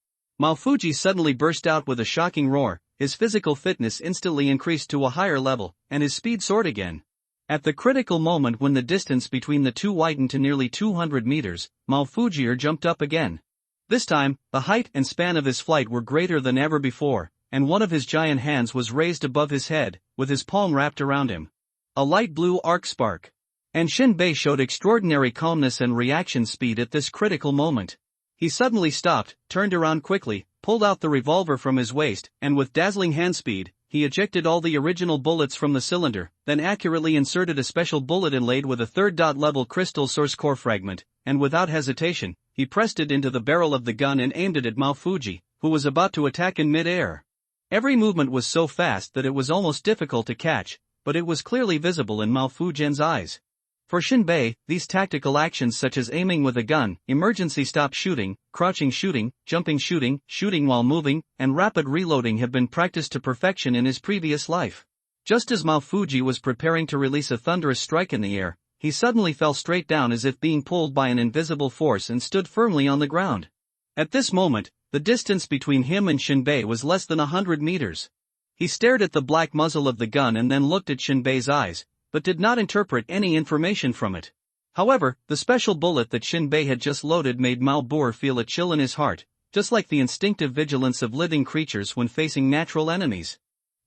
Malfuji suddenly burst out with a shocking roar, his physical fitness instantly increased to a higher level, and his speed soared again. At the critical moment when the distance between the two widened to nearly 200 meters, Malfujir jumped up again. This time, the height and span of his flight were greater than ever before, and one of his giant hands was raised above his head, with his palm wrapped around him. A light blue arc spark. And Shinbei showed extraordinary calmness and reaction speed at this critical moment. He suddenly stopped, turned around quickly, pulled out the revolver from his waist, and with dazzling hand speed, he ejected all the original bullets from the cylinder, then accurately inserted a special bullet inlaid with a third-level crystal source core fragment, and without hesitation, he pressed it into the barrel of the gun and aimed it at Malfuji, who was about to attack in mid-air. Every movement was so fast that it was almost difficult to catch, but it was clearly visible in Malfujian's eyes. For Shinbei, these tactical actions such as aiming with a gun, emergency stop shooting, crouching shooting, jumping shooting, shooting while moving, and rapid reloading have been practiced to perfection in his previous life. Just as Malfuji was preparing to release a thunderous strike in the air, he suddenly fell straight down as if being pulled by an invisible force and stood firmly on the ground. At this moment, the distance between him and Shinbei was less than 100 meters. He stared at the black muzzle of the gun and then looked at Shinbei's eyes, but did not interpret any information from it. However, the special bullet that Shinbei had just loaded made Malbur feel a chill in his heart, just like the instinctive vigilance of living creatures when facing natural enemies.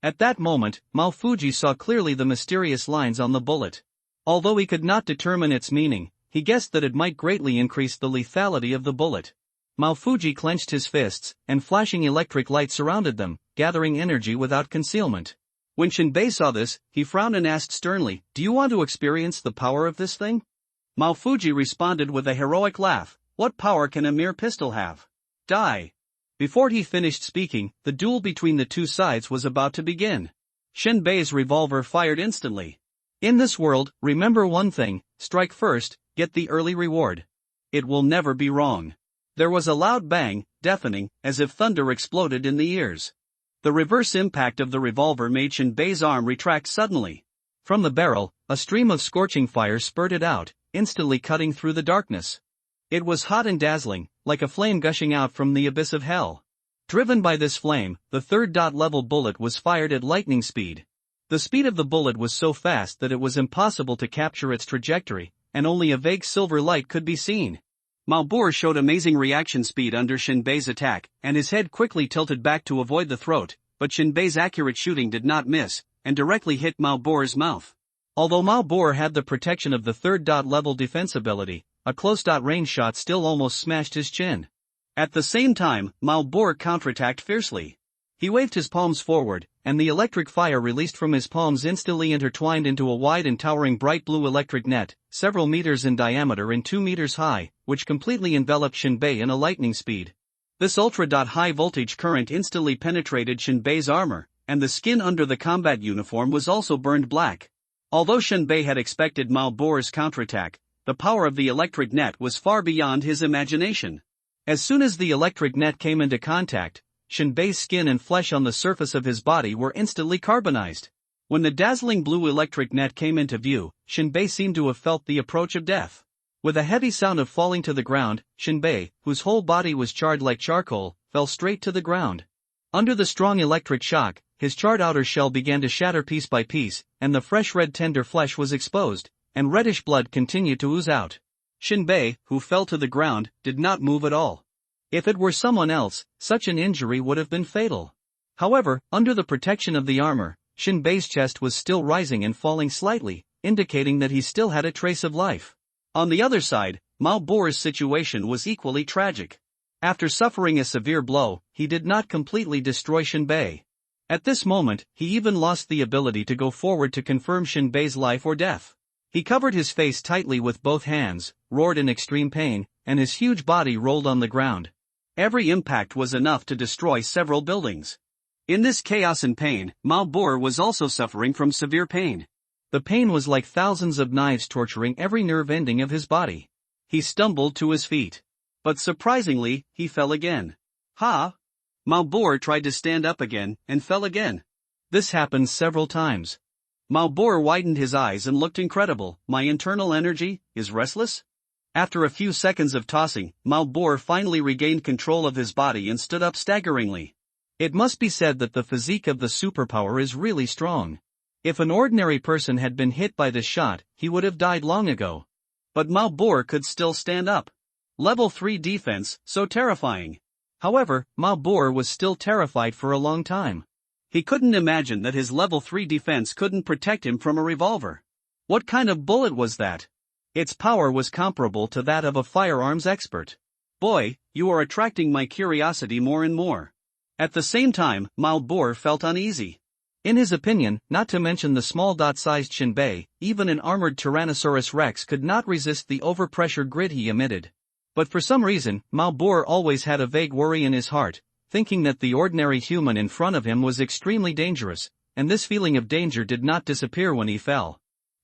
At that moment, Malfuji saw clearly the mysterious lines on the bullet. Although he could not determine its meaning, he guessed that it might greatly increase the lethality of the bullet. Fuji clenched his fists, and flashing electric light surrounded them, gathering energy without concealment. When Shinbei saw this, he frowned and asked sternly, "Do you want to experience the power of this thing?" Fuji responded with a heroic laugh, "What power can a mere pistol have? Die." Before he finished speaking, the duel between the two sides was about to begin. Shinbei's revolver fired instantly. In this world, remember one thing: strike first, get the early reward. It will never be wrong. There was a loud bang, deafening, as if thunder exploded in the ears. The reverse impact of the revolver made Shinbei's arm retract suddenly. From the barrel, a stream of scorching fire spurted out, instantly cutting through the darkness. It was hot and dazzling, like a flame gushing out from the abyss of hell. Driven by this flame, the third level bullet was fired at lightning speed. The speed of the bullet was so fast that it was impossible to capture its trajectory, and only a vague silver light could be seen. Malbor showed amazing reaction speed under Shinbei's attack, and his head quickly tilted back to avoid the throat, but Shinbei's accurate shooting did not miss, and directly hit Malbor's mouth. Although Malbor had the protection of the third level defense ability, a close range shot still almost smashed his chin. At the same time, Malbor counterattacked fiercely. He waved his palms forward, and the electric fire released from his palms instantly intertwined into a wide and towering bright blue electric net, several meters in diameter and 2 meters high, which completely enveloped Shinbei in a lightning speed. This ultra-high voltage current instantly penetrated Shinbei's armor, and the skin under the combat uniform was also burned black. Although Shinbei had expected Malbor's counterattack, the power of the electric net was far beyond his imagination. As soon as the electric net came into contact, Shinbei's skin and flesh on the surface of his body were instantly carbonized. When the dazzling blue electric net came into view, Shinbei seemed to have felt the approach of death. With a heavy sound of falling to the ground, Shinbei, whose whole body was charred like charcoal, fell straight to the ground. Under the strong electric shock, his charred outer shell began to shatter piece by piece, and the fresh red tender flesh was exposed, and reddish blood continued to ooze out. Shinbei, who fell to the ground, did not move at all. If it were someone else, such an injury would have been fatal. However, under the protection of the armor, Shinbei's chest was still rising and falling slightly, indicating that he still had a trace of life. On the other side, Malbor's situation was equally tragic. After suffering a severe blow, he did not completely destroy Shinbei. At this moment, he even lost the ability to go forward to confirm Shinbei's life or death. He covered his face tightly with both hands, roared in extreme pain, and his huge body rolled on the ground. Every impact was enough to destroy several buildings. In this chaos and pain, Malbor was also suffering from severe pain. The pain was like thousands of knives torturing every nerve ending of his body. He stumbled to his feet. But surprisingly, he fell again. Ha! Malbor tried to stand up again, and fell again. This happened several times. Malbor widened his eyes and looked incredible. My internal energy is restless? After a few seconds of tossing, Malbor finally regained control of his body and stood up staggeringly. It must be said that the physique of the superpower is really strong. If an ordinary person had been hit by this shot, he would have died long ago. But Malbor could still stand up. Level 3 defense, so terrifying. However, Malbor was still terrified for a long time. He couldn't imagine that his level 3 defense couldn't protect him from a revolver. What kind of bullet was that? Its power was comparable to that of a firearms expert. Boy, you are attracting my curiosity more and more. At the same time, Malbor felt uneasy. In his opinion, not to mention the small-sized Shinbei, even an armored Tyrannosaurus Rex could not resist the overpressure grid he emitted. But for some reason, Malbor always had a vague worry in his heart, thinking that the ordinary human in front of him was extremely dangerous, and this feeling of danger did not disappear when he fell.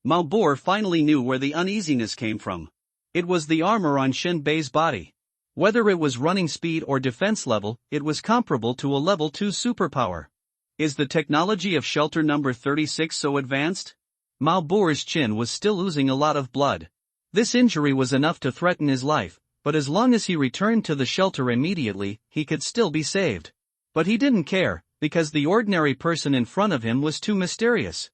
Malbor finally knew where the uneasiness came from. It was the armor on Shinbei's body. Whether it was running speed or defense level, it was comparable to a level 2 superpower. Is the technology of shelter number 36 so advanced? Malbor's chin was still oozing a lot of blood. This injury was enough to threaten his life, but as long as he returned to the shelter immediately, he could still be saved. But he didn't care, because the ordinary person in front of him was too mysterious.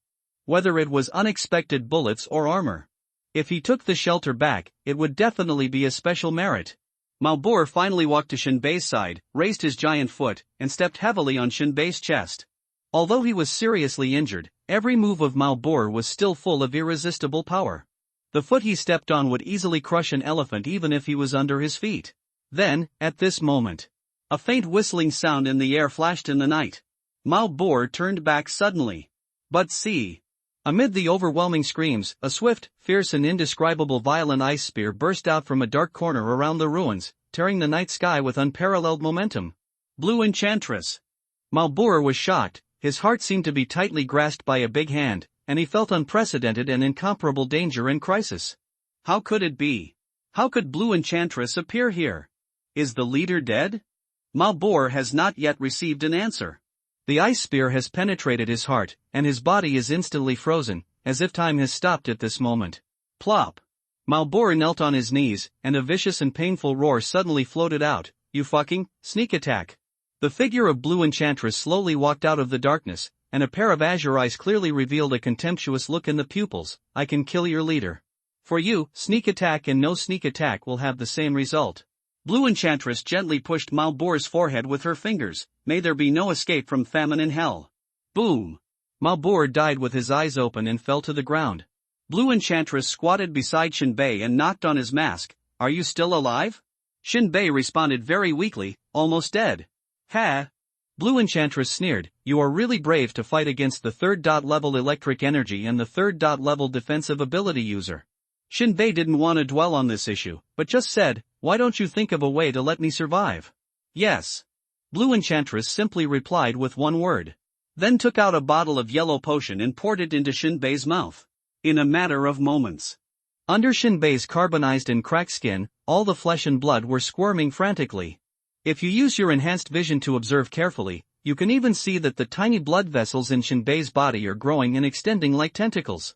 Whether it was unexpected bullets or armor. If he took the shelter back, it would definitely be a special merit. Malbor finally walked to Shinbei's side, raised his giant foot, and stepped heavily on Shinbei's chest. Although he was seriously injured, every move of Malbor was still full of irresistible power. The foot he stepped on would easily crush an elephant even if he was under his feet. Then, at this moment, a faint whistling sound in the air flashed in the night. Mao Boer turned back suddenly. But see! Amid the overwhelming screams, a swift, fierce and indescribable violent ice spear burst out from a dark corner around the ruins, tearing the night sky with unparalleled momentum. Blue Enchantress! Mao Boer was shocked, his heart seemed to be tightly grasped by a big hand, and he felt unprecedented and incomparable danger and crisis. How could it be? How could Blue Enchantress appear here? Is the leader dead? Mao Boer has not yet received an answer. The ice spear has penetrated his heart, and his body is instantly frozen, as if time has stopped at this moment. Plop! Mao Boer knelt on his knees, and a vicious and painful roar suddenly floated out. You fucking sneak attack! The figure of Blue Enchantress slowly walked out of the darkness, and a pair of azure eyes clearly revealed a contemptuous look in the pupils. I can kill your leader. For you, sneak attack and no sneak attack will have the same result. Blue Enchantress gently pushed Mao Boer's forehead with her fingers. May there be no escape from famine in hell. Boom! Mao Boer died with his eyes open and fell to the ground. Blue Enchantress squatted beside Shinbei and knocked on his mask. Are you still alive? Shinbei responded very weakly, almost dead. Ha! Blue Enchantress sneered, you are really brave to fight against the 3rd level electric energy and the 3rd level defensive ability user. Shinbei didn't want to dwell on this issue, but just said, why don't you think of a way to let me survive? Yes. Blue Enchantress simply replied with one word. Then took out a bottle of yellow potion and poured it into Shinbei's mouth. In a matter of moments. Under Shinbei's carbonized and cracked skin, all the flesh and blood were squirming frantically. If you use your enhanced vision to observe carefully, you can even see that the tiny blood vessels in Shinbei's body are growing and extending like tentacles.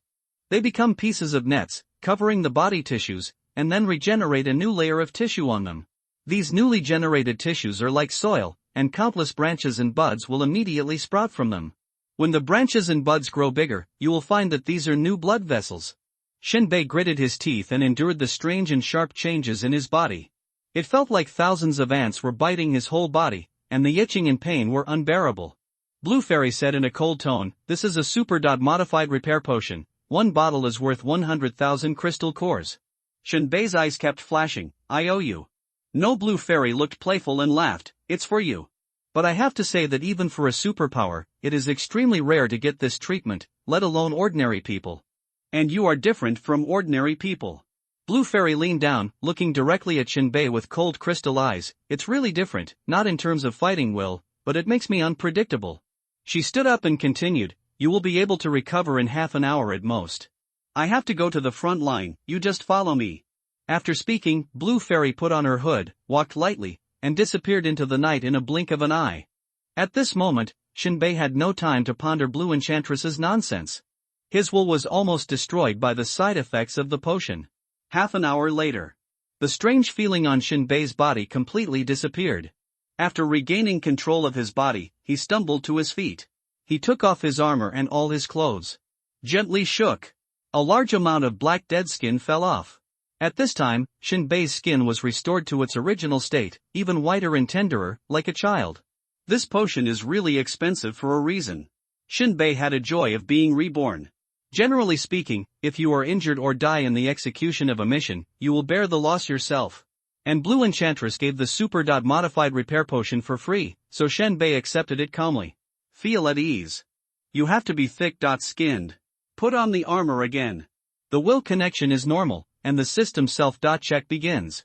They become pieces of nets, covering the body tissues, and then regenerate a new layer of tissue on them. These newly generated tissues are like soil, and countless branches and buds will immediately sprout from them. When the branches and buds grow bigger, you will find that these are new blood vessels. Shinbei gritted his teeth and endured the strange and sharp changes in his body. It felt like thousands of ants were biting his whole body, and the itching and pain were unbearable. Blue Fairy said in a cold tone, this is a super modified repair potion. One bottle is worth 100,000 crystal cores. Shinbei's eyes kept flashing. I owe you. No, Blue Fairy looked playful and laughed. It's for you. But I have to say that even for a superpower, it is extremely rare to get this treatment, let alone ordinary people. And you are different from ordinary people. Blue Fairy leaned down, looking directly at Shinbei with cold crystal eyes. It's really different, not in terms of fighting will, but it makes me unpredictable. She stood up and continued, you will be able to recover in half an hour at most. I have to go to the front line, you just follow me. After speaking, Blue Fairy put on her hood, walked lightly, and disappeared into the night in a blink of an eye. At this moment, Shinbei had no time to ponder Blue Enchantress's nonsense. His will was almost destroyed by the side effects of the potion. Half an hour later, the strange feeling on Shinbei's body completely disappeared. After regaining control of his body, he stumbled to his feet. He took off his armor and all his clothes. Gently shook. A large amount of black dead skin fell off. At this time, Shinbei's skin was restored to its original state, even whiter and tenderer, like a child. This potion is really expensive for a reason. Shinbei had a joy of being reborn. Generally speaking, if you are injured or die in the execution of a mission, you will bear the loss yourself. And Blue Enchantress gave the super modified repair potion for free, so Shinbei accepted it calmly. Feel at ease. You have to be thick-skinned. Put on the armor again. The will connection is normal, and the system self-check begins.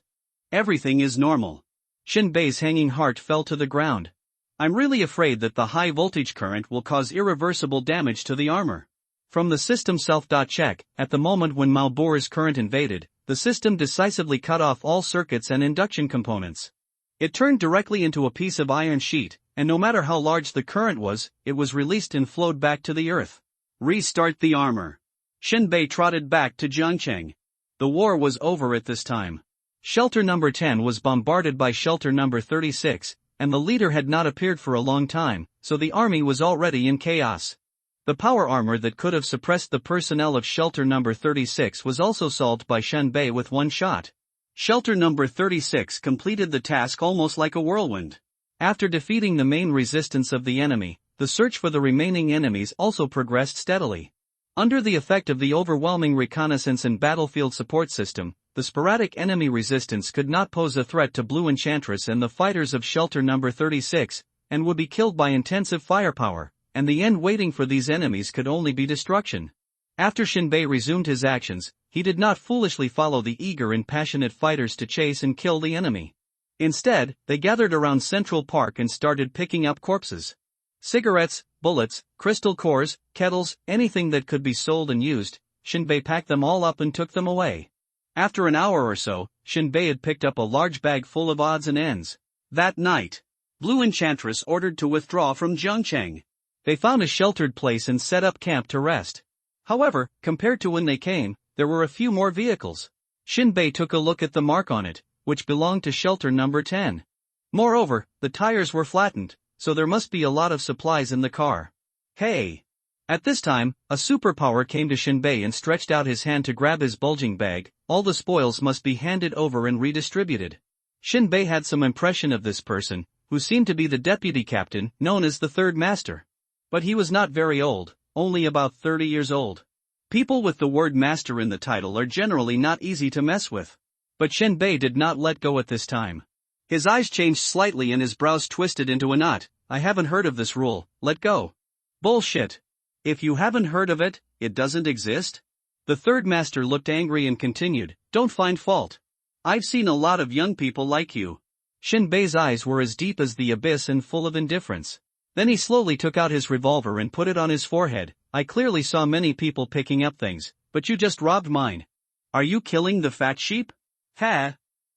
Everything is normal. Shinbei's hanging heart fell to the ground. I'm really afraid that the high voltage current will cause irreversible damage to the armor. From the system self-check, at the moment when Mao Boer's current invaded, the system decisively cut off all circuits and induction components. It turned directly into a piece of iron sheet, and no matter how large the current was, it was released and flowed back to the earth. Restart the armor. Shinbei trotted back to Jiangcheng. The war was over at this time. Shelter number 10 was bombarded by shelter number 36, and the leader had not appeared for a long time, so the army was already in chaos. The power armor that could have suppressed the personnel of shelter number 36 was also solved by Shinbei with one shot. Shelter number 36 completed the task almost like a whirlwind. After defeating the main resistance of the enemy, the search for the remaining enemies also progressed steadily. Under the effect of the overwhelming reconnaissance and battlefield support system, the sporadic enemy resistance could not pose a threat to Blue Enchantress and the fighters of Shelter Number 36, and would be killed by intensive firepower, and the end waiting for these enemies could only be destruction. After Shinbei resumed his actions, he did not foolishly follow the eager and passionate fighters to chase and kill the enemy. Instead, they gathered around Central Park and started picking up corpses. Cigarettes, bullets, crystal cores, kettles, anything that could be sold and used, Shinbei packed them all up and took them away. After an hour or so, Shinbei had picked up a large bag full of odds and ends. That night, Blue Enchantress ordered to withdraw from Zhengcheng. They found a sheltered place and set up camp to rest. However, compared to when they came, there were a few more vehicles. Shinbei took a look at the mark on it, which belonged to Shelter Number 10. Moreover, the tires were flattened, so there must be a lot of supplies in the car. Hey! At this time, a superpower came to Shinbei and stretched out his hand to grab his bulging bag. All the spoils must be handed over and redistributed. Shinbei had some impression of this person, who seemed to be the deputy captain, known as the Third Master. But he was not very old, only about 30 years old. People with the word master in the title are generally not easy to mess with. But Shinbei did not let go at this time. His eyes changed slightly and his brows twisted into a knot. I haven't heard of this rule, let go. Bullshit. If you haven't heard of it, it doesn't exist? The Third Master looked angry and continued, don't find fault. I've seen a lot of young people like you. Shinbei's eyes were as deep as the abyss and full of indifference. Then he slowly took out his revolver and put it on his forehead. I clearly saw many people picking up things, but you just robbed mine. Are you killing the fat sheep? Ha!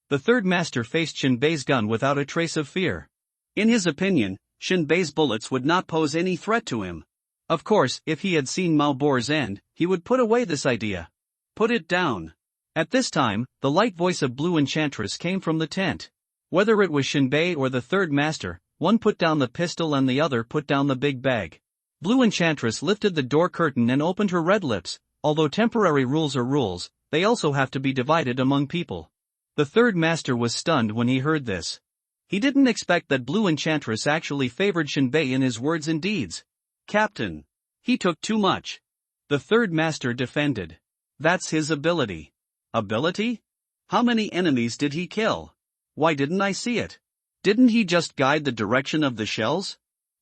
The Third Master faced Shinbei's gun without a trace of fear. In his opinion, Shinbei's bullets would not pose any threat to him. Of course, if he had seen Malbor's end, he would put away this idea. Put it down. At this time, the light voice of Blue Enchantress came from the tent. Whether it was Shinbei or the Third Master, one put down the pistol and the other put down the big bag. Blue Enchantress lifted the door curtain and opened her red lips. Although temporary rules are rules, they also have to be divided among people. The Third Master was stunned when he heard this. He didn't expect that Blue Enchantress actually favored Shinbei in his words and deeds. Captain. He took too much. The Third Master defended. That's his ability. Ability? How many enemies did he kill? Why didn't I see it? Didn't he just guide the direction of the shells?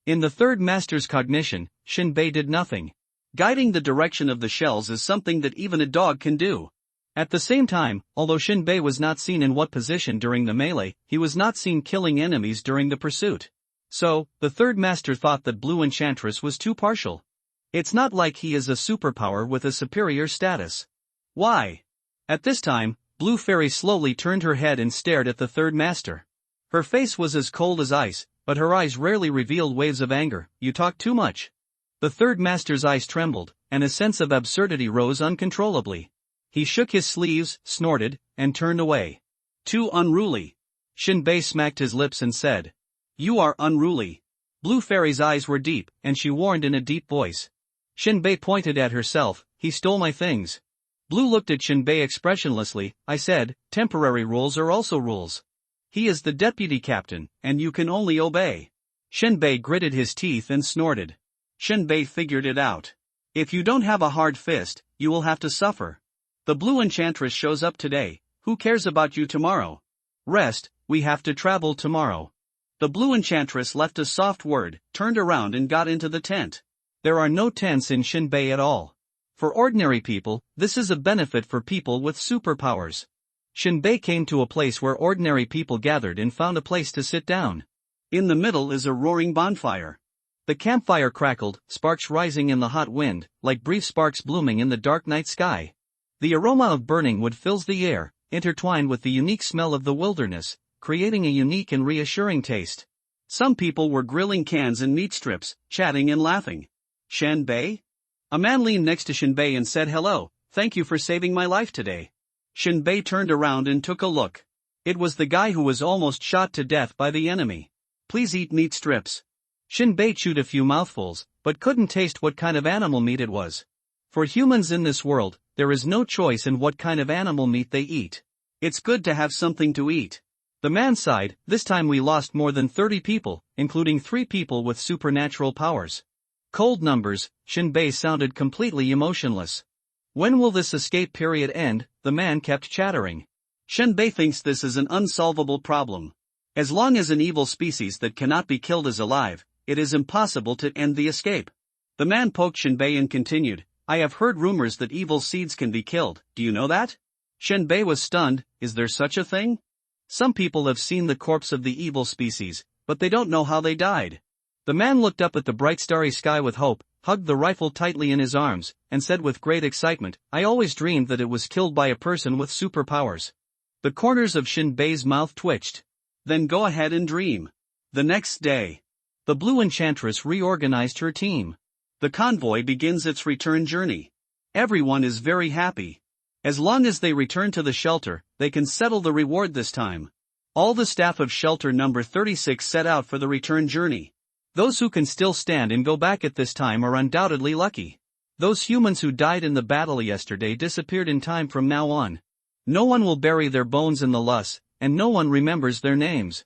In the Third Master's cognition, Shinbei did nothing. Guiding the direction of the shells is something that even a dog can do. At the same time, although Shinbei was not seen in what position during the melee, he was not seen killing enemies during the pursuit. So, the Third Master thought that Blue Enchantress was too partial. It's not like he is a superpower with a superior status. Why? At this time, Blue Fairy slowly turned her head and stared at the Third Master. Her face was as cold as ice, but her eyes rarely revealed waves of anger. You talk too much. The Third Master's eyes trembled, and a sense of absurdity rose uncontrollably. He shook his sleeves, snorted, and turned away. Too unruly. Shinbei smacked his lips and said, you are unruly. Blue Fairy's eyes were deep, and she warned in a deep voice. Shinbei pointed at herself, he stole my things. Blue looked at Shinbei expressionlessly. I said, temporary rules are also rules. He is the deputy captain, and you can only obey. Shinbei gritted his teeth and snorted. Shinbei figured it out. If you don't have a hard fist, you will have to suffer. The Blue Enchantress shows up today, who cares about you tomorrow? Rest, we have to travel tomorrow. The Blue Enchantress left a soft word, turned around and got into the tent. There are no tents in Shinbei at all. For ordinary people, this is a benefit for people with superpowers. Shinbei came to a place where ordinary people gathered and found a place to sit down. In the middle is a roaring bonfire. The campfire crackled, sparks rising in the hot wind, like brief sparks blooming in the dark night sky. The aroma of burning wood fills the air, intertwined with the unique smell of the wilderness, creating a unique and reassuring taste. Some people were grilling cans and meat strips, chatting and laughing. Shinbei? A man leaned next to Shinbei and said hello, thank you for saving my life today. Shinbei turned around and took a look. It was the guy who was almost shot to death by the enemy. Please eat meat strips. Shinbei chewed a few mouthfuls, but couldn't taste what kind of animal meat it was. For humans in this world, there is no choice in what kind of animal meat they eat. It's good to have something to eat. The man sighed, this time we lost more than 30 people, including 3 people with supernatural powers. Cold numbers, Shinbei sounded completely emotionless. When will this escape period end? The man kept chattering. Shenbei thinks this is an unsolvable problem. As long as an evil species that cannot be killed is alive, it is impossible to end the escape. The man poked Shenbei and continued, I have heard rumors that evil seeds can be killed, do you know that? Shenbei was stunned, is there such a thing? Some people have seen the corpse of the evil species, but they don't know how they died. The man looked up at the bright starry sky with hope, hugged the rifle tightly in his arms, and said with great excitement, I always dreamed that it was killed by a person with superpowers. The corners of Shinbei's mouth twitched. Then go ahead and dream. The next day, the Blue Enchantress reorganized her team. The convoy begins its return journey. Everyone is very happy. As long as they return to the shelter, they can settle the reward this time. All the staff of shelter number 36 set out for the return journey. Those who can still stand and go back at this time are undoubtedly lucky. Those humans who died in the battle yesterday disappeared in time from now on. No one will bury their bones in the loess, and no one remembers their names.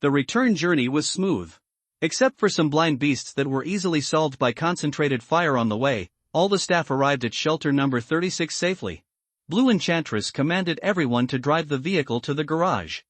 The return journey was smooth. Except for some blind beasts that were easily solved by concentrated fire on the way, all the staff arrived at shelter number 36 safely. Blue Enchantress commanded everyone to drive the vehicle to the garage.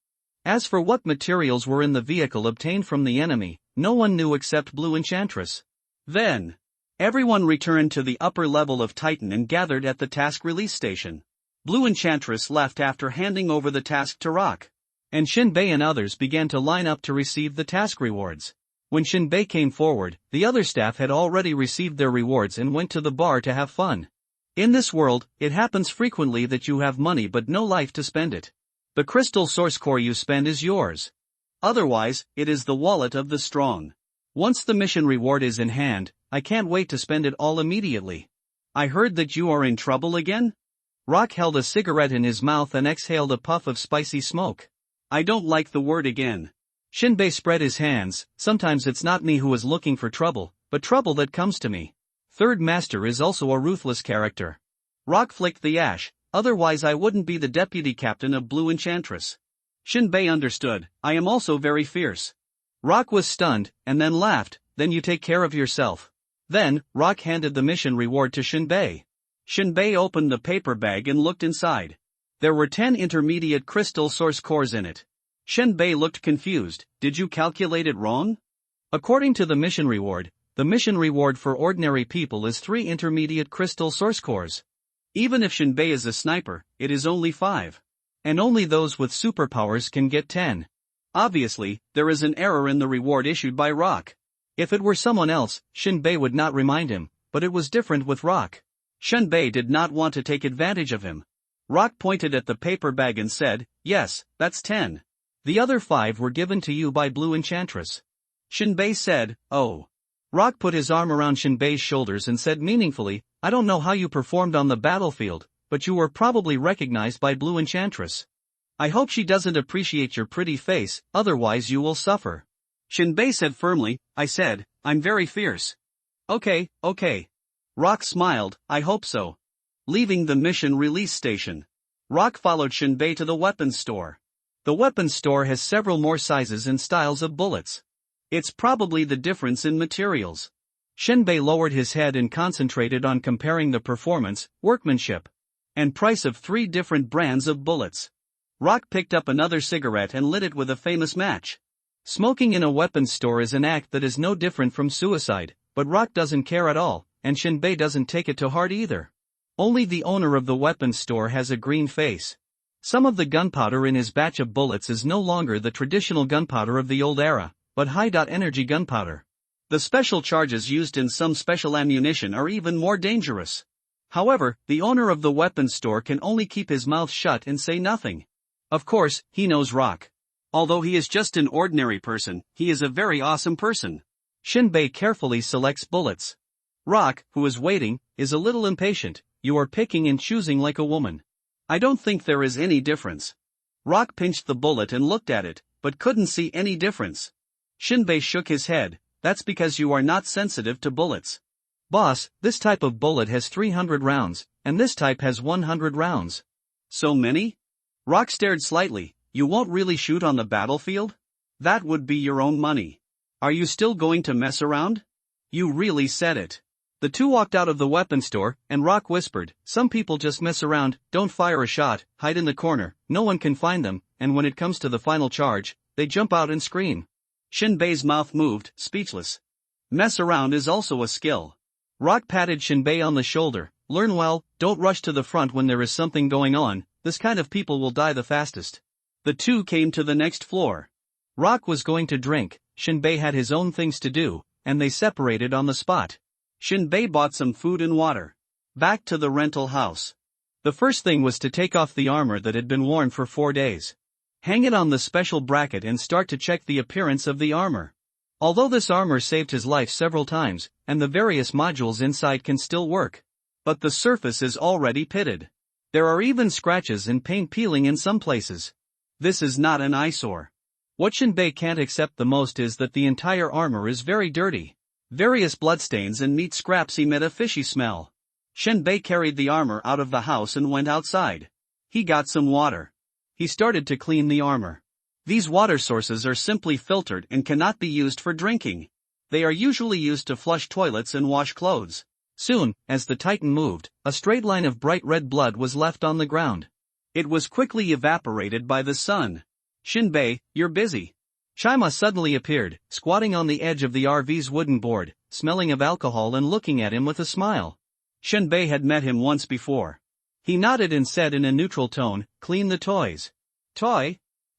As for what materials were in the vehicle obtained from the enemy, no one knew except Blue Enchantress. Then, everyone returned to the upper level of Titan and gathered at the task release station. Blue Enchantress left after handing over the task to Rock. And Shinbei and others began to line up to receive the task rewards. When Shinbei came forward, the other staff had already received their rewards and went to the bar to have fun. In this world, it happens frequently that you have money but no life to spend it. The crystal source core you spend is yours. Otherwise, it is the wallet of the strong. Once the mission reward is in hand, I can't wait to spend it all immediately. I heard that you are in trouble again? Rock held a cigarette in his mouth and exhaled a puff of spicy smoke. I don't like the word again. Shinbei spread his hands, sometimes it's not me who is looking for trouble, but trouble that comes to me. Third Master is also a ruthless character. Rock flicked the ash, otherwise I wouldn't be the deputy captain of Blue Enchantress. Shinbei understood, I am also very fierce. Rock was stunned, and then laughed, then you take care of yourself. Then, Rock handed the mission reward to Shinbei. Shinbei opened the paper bag and looked inside. There were 10 intermediate crystal source cores in it. Shinbei looked confused, did you calculate it wrong? According to the mission reward for ordinary people is 3 intermediate crystal source cores. Even if Shinbei is a sniper, it is only 5. And only those with superpowers can get 10. Obviously, there is an error in the reward issued by Rock. If it were someone else, Shinbei would not remind him, but it was different with Rock. Shinbei did not want to take advantage of him. Rock pointed at the paper bag and said, yes, that's 10. The other 5 were given to you by Blue Enchantress. Shinbei said, oh. Rock put his arm around Shinbei's shoulders and said meaningfully, I don't know how you performed on the battlefield, but you were probably recognized by Blue Enchantress. I hope she doesn't appreciate your pretty face, otherwise you will suffer. Shinbei said firmly, I said, I'm very fierce. Okay. Rock smiled, I hope so. Leaving the mission release station, Rock followed Shinbei to the weapons store. The weapons store has several more sizes and styles of bullets. It's probably the difference in materials. Shinbei lowered his head and concentrated on comparing the performance, workmanship, and price of 3 different brands of bullets. Rock picked up another cigarette and lit it with a famous match. Smoking in a weapons store is an act that is no different from suicide, but Rock doesn't care at all, and Shinbei doesn't take it to heart either. Only the owner of the weapons store has a green face. Some of the gunpowder in his batch of bullets is no longer the traditional gunpowder of the old era, but high-energy gunpowder. The special charges used in some special ammunition are even more dangerous. However, the owner of the weapons store can only keep his mouth shut and say nothing. Of course, he knows Rock. Although he is just an ordinary person, he is a very awesome person. Shinbei carefully selects bullets. Rock, who is waiting, is a little impatient. You are picking and choosing like a woman. I don't think there is any difference. Rock pinched the bullet and looked at it, but couldn't see any difference. Shinbei shook his head, that's because you are not sensitive to bullets. Boss, this type of bullet has 300 rounds, and this type has 100 rounds. So many? Rock stared slightly, you won't really shoot on the battlefield? That would be your own money. Are you still going to mess around? You really said it. The two walked out of the weapon store, and Rock whispered, "Some people just mess around, don't fire a shot, hide in the corner, no one can find them, and when it comes to the final charge, they jump out and scream." Shinbei's mouth moved, speechless. Mess around is also a skill. Rock patted Shinbei on the shoulder. "Learn well, don't rush to the front when there is something going on, this kind of people will die the fastest." The two came to the next floor. Rock was going to drink, Shinbei had his own things to do, and they separated on the spot. Shinbei bought some food and water. Back to the rental house. The first thing was to take off the armor that had been worn for 4 days. Hang it on the special bracket and start to check the appearance of the armor. Although this armor saved his life several times, and the various modules inside can still work. But the surface is already pitted. There are even scratches and paint peeling in some places. This is not an eyesore. What Shinbei can't accept the most is that the entire armor is very dirty. Various bloodstains and meat scraps emit a fishy smell. Shinbei carried the armor out of the house and went outside. He got some water. He started to clean the armor. These water sources are simply filtered and cannot be used for drinking. They are usually used to flush toilets and wash clothes. Soon, as the Titan moved, a straight line of bright red blood was left on the ground. It was quickly evaporated by the sun. "Shinbei, you're busy." Chima suddenly appeared, squatting on the edge of the RV's wooden board, smelling of alcohol and looking at him with a smile. Shinbei had met him once before. He nodded and said in a neutral tone, "Clean the toys." "Toy?"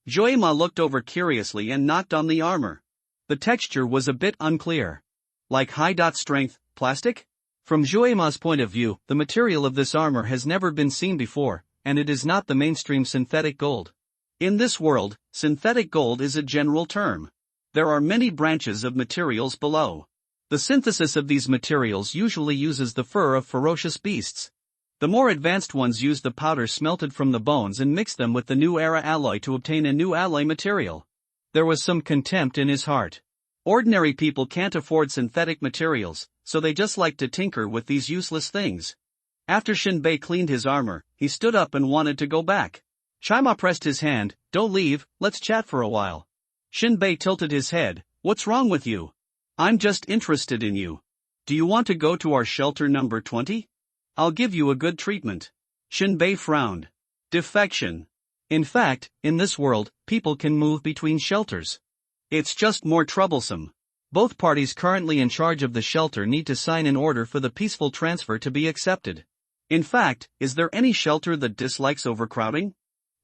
Joima looked over curiously and knocked on the armor. The texture was a bit unclear. Like high-strength plastic? From Joima's point of view, the material of this armor has never been seen before, and it is not the mainstream synthetic gold. In this world, synthetic gold is a general term. There are many branches of materials below. The synthesis of these materials usually uses the fur of ferocious beasts. The more advanced ones use the powder smelted from the bones and mix them with the new era alloy to obtain a new alloy material. There was some contempt in his heart. Ordinary people can't afford synthetic materials, so they just like to tinker with these useless things. After Shinbei cleaned his armor, he stood up and wanted to go back. Chima pressed his hand. "Don't leave, let's chat for a while." Shinbei tilted his head. "What's wrong with you? I'm just interested in you. Do you want to go to our shelter number 20? I'll give you a good treatment." Shinbei frowned. Defection. In fact, in this world, people can move between shelters. It's just more troublesome. Both parties currently in charge of the shelter need to sign an order for the peaceful transfer to be accepted. In fact, is there any shelter that dislikes overcrowding?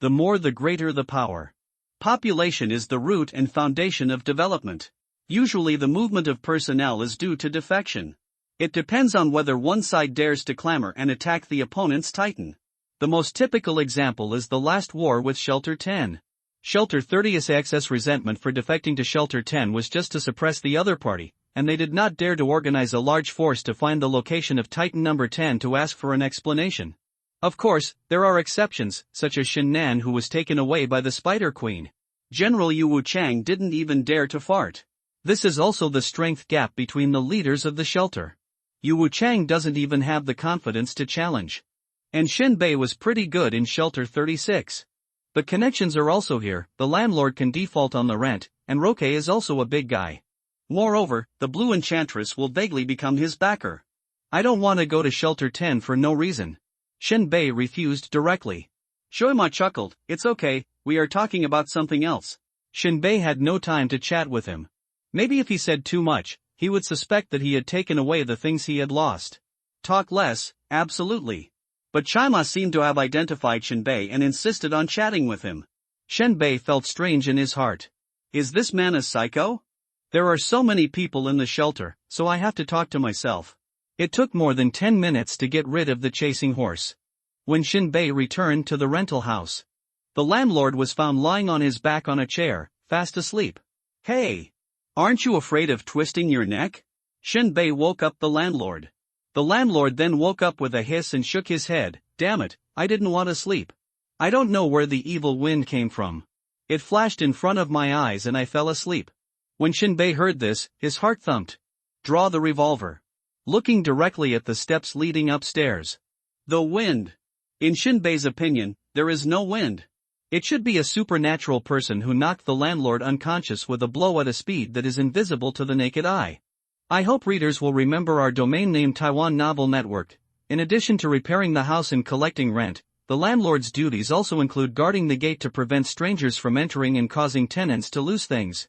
The more the greater the power. Population is the root and foundation of development. Usually the movement of personnel is due to defection. It depends on whether one side dares to clamor and attack the opponent's Titan. The most typical example is the last war with Shelter 10. Shelter 30's excess resentment for defecting to Shelter 10 was just to suppress the other party, and they did not dare to organize a large force to find the location of Titan number 10 to ask for an explanation. Of course, there are exceptions, such as Shin Nan, who was taken away by the Spider Queen. General Yu Wuchang didn't even dare to fart. This is also the strength gap between the leaders of the shelter. Yu Wuchang doesn't even have the confidence to challenge. And Shinbei was pretty good in Shelter 36. But connections are also here. The landlord can default on the rent, and Roque is also a big guy. Moreover, the Blue Enchantress will vaguely become his backer. "I don't want to go to Shelter 10 for no reason." Shinbei refused directly. Shoima chuckled. "It's okay, we are talking about something else." Shinbei had no time to chat with him. Maybe if he said too much, he would suspect that he had taken away the things he had lost. Talk less, absolutely. But Chima seemed to have identified Shinbei and insisted on chatting with him. Shinbei felt strange in his heart. Is this man a psycho? There are so many people in the shelter, so I have to talk to myself. It took more than 10 minutes to get rid of the chasing horse. When Shinbei returned to the rental house, the landlord was found lying on his back on a chair, fast asleep. "Hey! Aren't you afraid of twisting your neck?" Shinbei woke up the landlord. The landlord then woke up with a hiss and shook his head. "Damn it, I didn't want to sleep. I don't know where the evil wind came from. It flashed in front of my eyes and I fell asleep." When Shinbei heard this, his heart thumped. Draw the revolver. Looking directly at the steps leading upstairs. The wind. In Shinbei's opinion, there is no wind. It should be a supernatural person who knocked the landlord unconscious with a blow at a speed that is invisible to the naked eye. I hope readers will remember our domain name Taiwan Novel Network. In addition to repairing the house and collecting rent, the landlord's duties also include guarding the gate to prevent strangers from entering and causing tenants to lose things.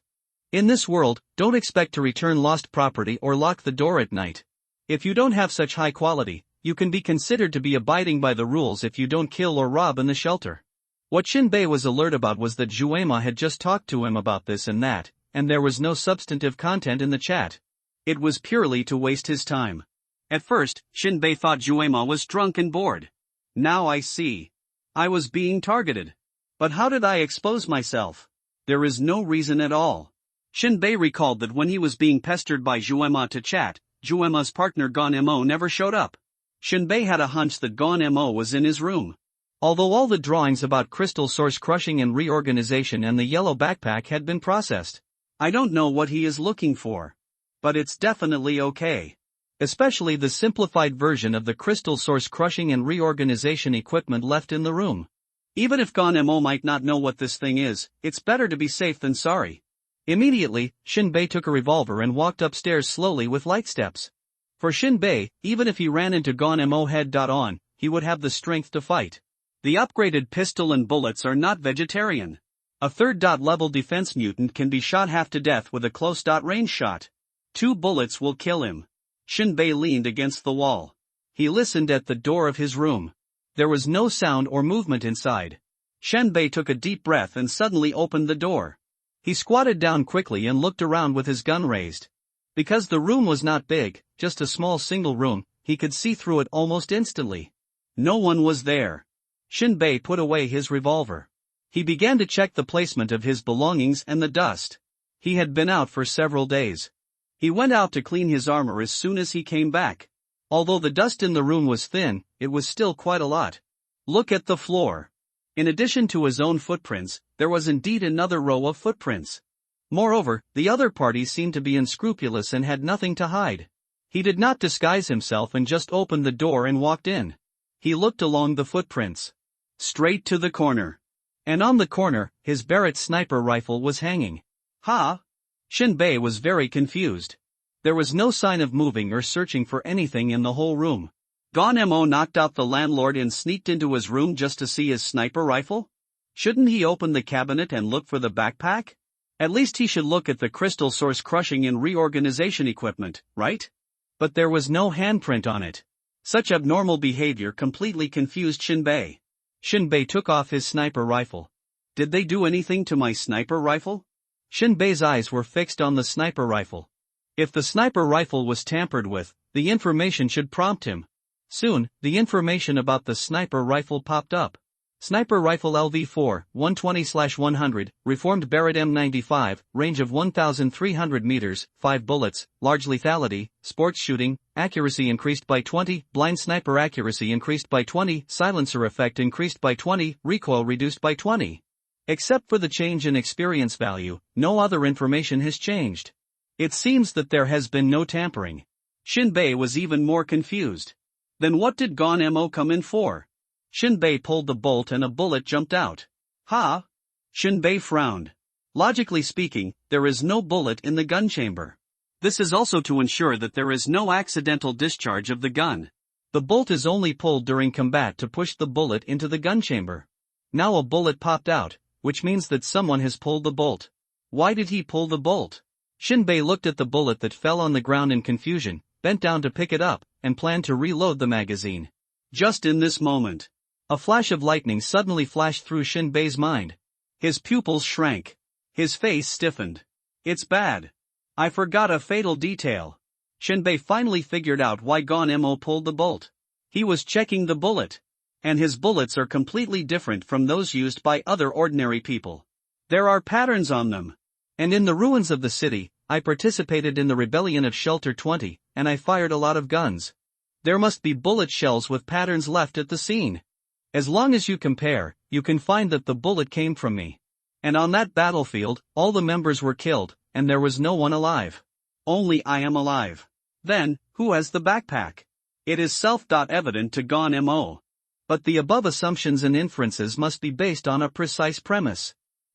In this world, don't expect to return lost property or lock the door at night. If you don't have such high quality, you can be considered to be abiding by the rules if you don't kill or rob in the shelter. What Shinbei was alert about was that Juema had just talked to him about this and that, and there was no substantive content in the chat. It was purely to waste his time. At first, Shinbei thought Juema was drunk and bored. Now I see. I was being targeted. But how did I expose myself? There is no reason at all. Shinbei recalled that when he was being pestered by Juema to chat, Juema's partner Gon Mo never showed up. Shinbei had a hunch that Gon Mo was in his room. Although all the drawings about crystal source crushing and reorganization and the yellow backpack had been processed. I don't know what he is looking for. But it's definitely okay. Especially the simplified version of the crystal source crushing and reorganization equipment left in the room. Even if Gon Mo might not know what this thing is, it's better to be safe than sorry. Immediately, Shinbei took a revolver and walked upstairs slowly with light steps. For Shinbei, even if he ran into Gon Mo head-on, he would have the strength to fight. The upgraded pistol and bullets are not vegetarian. A third-level defense mutant can be shot half to death with a close-range shot. 2 bullets will kill him. Shinbei leaned against the wall. He listened at the door of his room. There was no sound or movement inside. Shinbei took a deep breath and suddenly opened the door. He squatted down quickly and looked around with his gun raised. Because the room was not big, just a small single room, he could see through it almost instantly. No one was there. Shinbei put away his revolver. He began to check the placement of his belongings and the dust. He had been out for several days. He went out to clean his armor as soon as he came back. Although the dust in the room was thin, it was still quite a lot. Look at the floor. In addition to his own footprints, there was indeed another row of footprints. Moreover, the other parties seemed to be unscrupulous and had nothing to hide. He did not disguise himself and just opened the door and walked in. He looked along the footprints. Straight to the corner. And on the corner, his Barrett sniper rifle was hanging. Ha! Shinbei was very confused. There was no sign of moving or searching for anything in the whole room. Gon Mo knocked out the landlord and sneaked into his room just to see his sniper rifle? Shouldn't he open the cabinet and look for the backpack? At least he should look at the crystal source crushing and reorganization equipment, right? But there was no handprint on it. Such abnormal behavior completely confused Shinbei. Shinbei took off his sniper rifle. Did they do anything to my sniper rifle? Shinbei's eyes were fixed on the sniper rifle. If the sniper rifle was tampered with, the information should prompt him. Soon, the information about the sniper rifle popped up. Sniper rifle LV4, 120/100, reformed Barrett M95, range of 1,300 meters, 5 bullets, large lethality, sports shooting, accuracy increased by 20, blind sniper accuracy increased by 20, silencer effect increased by 20, recoil reduced by 20. Except for the change in experience value, no other information has changed. It seems that there has been no tampering. Shinbei was even more confused. Then what did Gon Mo come in for? Shinbei pulled the bolt and a bullet jumped out. Ha! Shinbei frowned. Logically speaking, there is no bullet in the gun chamber. This is also to ensure that there is no accidental discharge of the gun. The bolt is only pulled during combat to push the bullet into the gun chamber. Now a bullet popped out, which means that someone has pulled the bolt. Why did he pull the bolt? Shinbei looked at the bullet that fell on the ground in confusion, bent down to pick it up, and planned to reload the magazine. Just in this moment, a flash of lightning suddenly flashed through Shinbei's mind. His pupils shrank. His face stiffened. It's bad. I forgot a fatal detail. Shinbei finally figured out why Gon Mo pulled the bolt. He was checking the bullet. And his bullets are completely different from those used by other ordinary people. There are patterns on them. And in the ruins of the city, I participated in the rebellion of Shelter 20, and I fired a lot of guns. There must be bullet shells with patterns left at the scene. As long as you compare, you can find that the bullet came from me. And on that battlefield, all the members were killed, and there was no one alive. Only I am alive. Then, who has the backpack? It is self-evident to Gon Mo. But the above assumptions and inferences must be based on a precise premise.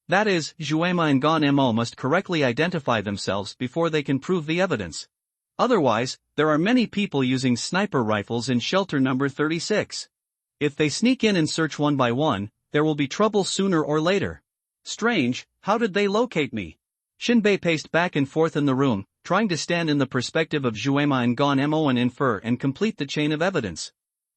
That is, Juema and Gon Mo must correctly identify themselves before they can prove the evidence. Otherwise, there are many people using sniper rifles in shelter number 36. If they sneak in and search one by one, there will be trouble sooner or later. Strange, how did they locate me? Shinbei paced back and forth in the room, trying to stand in the perspective of Juema and Gon Mo and infer and complete the chain of evidence.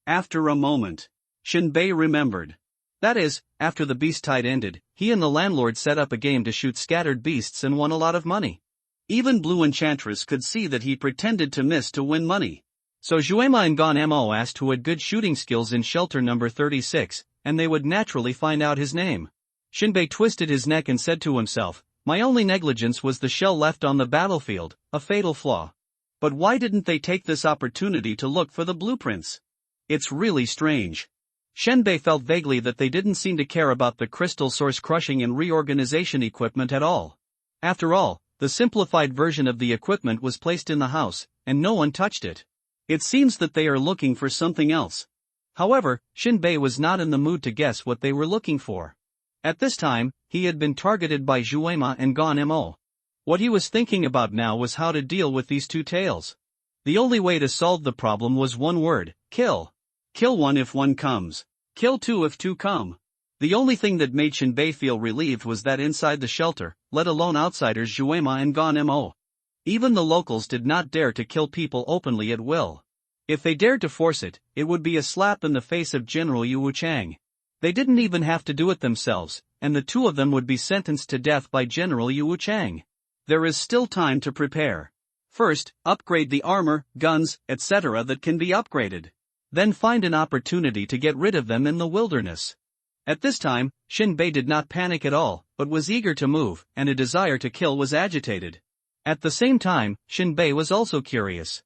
After a moment, Shinbei remembered. That is, after the beast tide ended, he and the landlord set up a game to shoot scattered beasts and won a lot of money. Even Blue Enchantress could see that he pretended to miss to win money. So Juema and Gon Mo asked who had good shooting skills in shelter number 36, and they would naturally find out his name. Shinbei twisted his neck and said to himself, my only negligence was the shell left on the battlefield, a fatal flaw. But why didn't they take this opportunity to look for the blueprints? It's really strange. Shinbei felt vaguely that they didn't seem to care about the crystal source crushing and reorganization equipment at all. After all, the simplified version of the equipment was placed in the house, and no one touched it. It seems that they are looking for something else. However, Shinbei was not in the mood to guess what they were looking for. At this time, he had been targeted by Juema and Gon Mo. What he was thinking about now was how to deal with these two tails. The only way to solve the problem was one word: kill. Kill one if one comes. Kill two if two come. The only thing that made Shinbei feel relieved was that inside the shelter, let alone outsiders Juema and Gon Mo. Even the locals did not dare to kill people openly at will. If they dared to force it, it would be a slap in the face of General Yu Wuchang. They didn't even have to do it themselves, and the two of them would be sentenced to death by General Yu Wuchang. There is still time to prepare. First, upgrade the armor, guns, etc. that can be upgraded. Then find an opportunity to get rid of them in the wilderness. At this time, Shinbei did not panic at all, but was eager to move, and a desire to kill was agitated. At the same time, Shinbei was also curious.